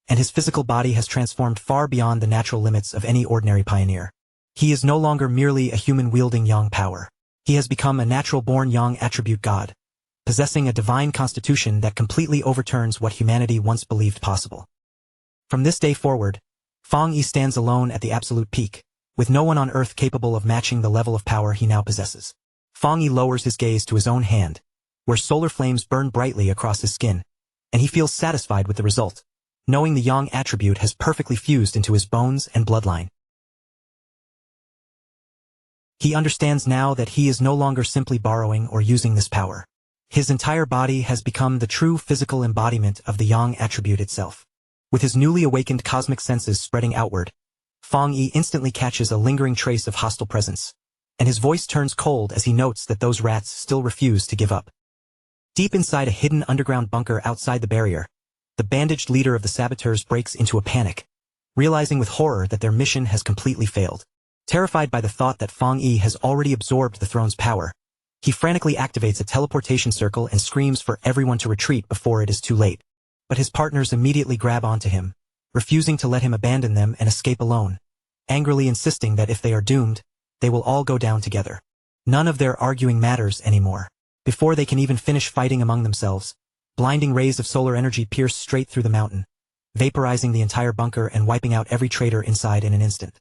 and his physical body has transformed far beyond the natural limits of any ordinary pioneer. He is no longer merely a human wielding Yang power. He has become a natural-born Yang attribute god, possessing a divine constitution that completely overturns what humanity once believed possible. From this day forward, Fang Yi stands alone at the absolute peak, with no one on earth capable of matching the level of power he now possesses. Fang Yi lowers his gaze to his own hand, where solar flames burn brightly across his skin, and he feels satisfied with the result, knowing the Yang attribute has perfectly fused into his bones and bloodline. He understands now that he is no longer simply borrowing or using this power. His entire body has become the true physical embodiment of the Yang attribute itself. With his newly awakened cosmic senses spreading outward, Fang Yi instantly catches a lingering trace of hostile presence, and his voice turns cold as he notes that those rats still refuse to give up. Deep inside a hidden underground bunker outside the barrier, the bandaged leader of the saboteurs breaks into a panic, realizing with horror that their mission has completely failed. Terrified by the thought that Fang Yi has already absorbed the throne's power, he frantically activates a teleportation circle and screams for everyone to retreat before it is too late. But his partners immediately grab onto him, refusing to let him abandon them and escape alone, angrily insisting that if they are doomed, they will all go down together. None of their arguing matters anymore. Before they can even finish fighting among themselves, blinding rays of solar energy pierce straight through the mountain, vaporizing the entire bunker and wiping out every traitor inside in an instant.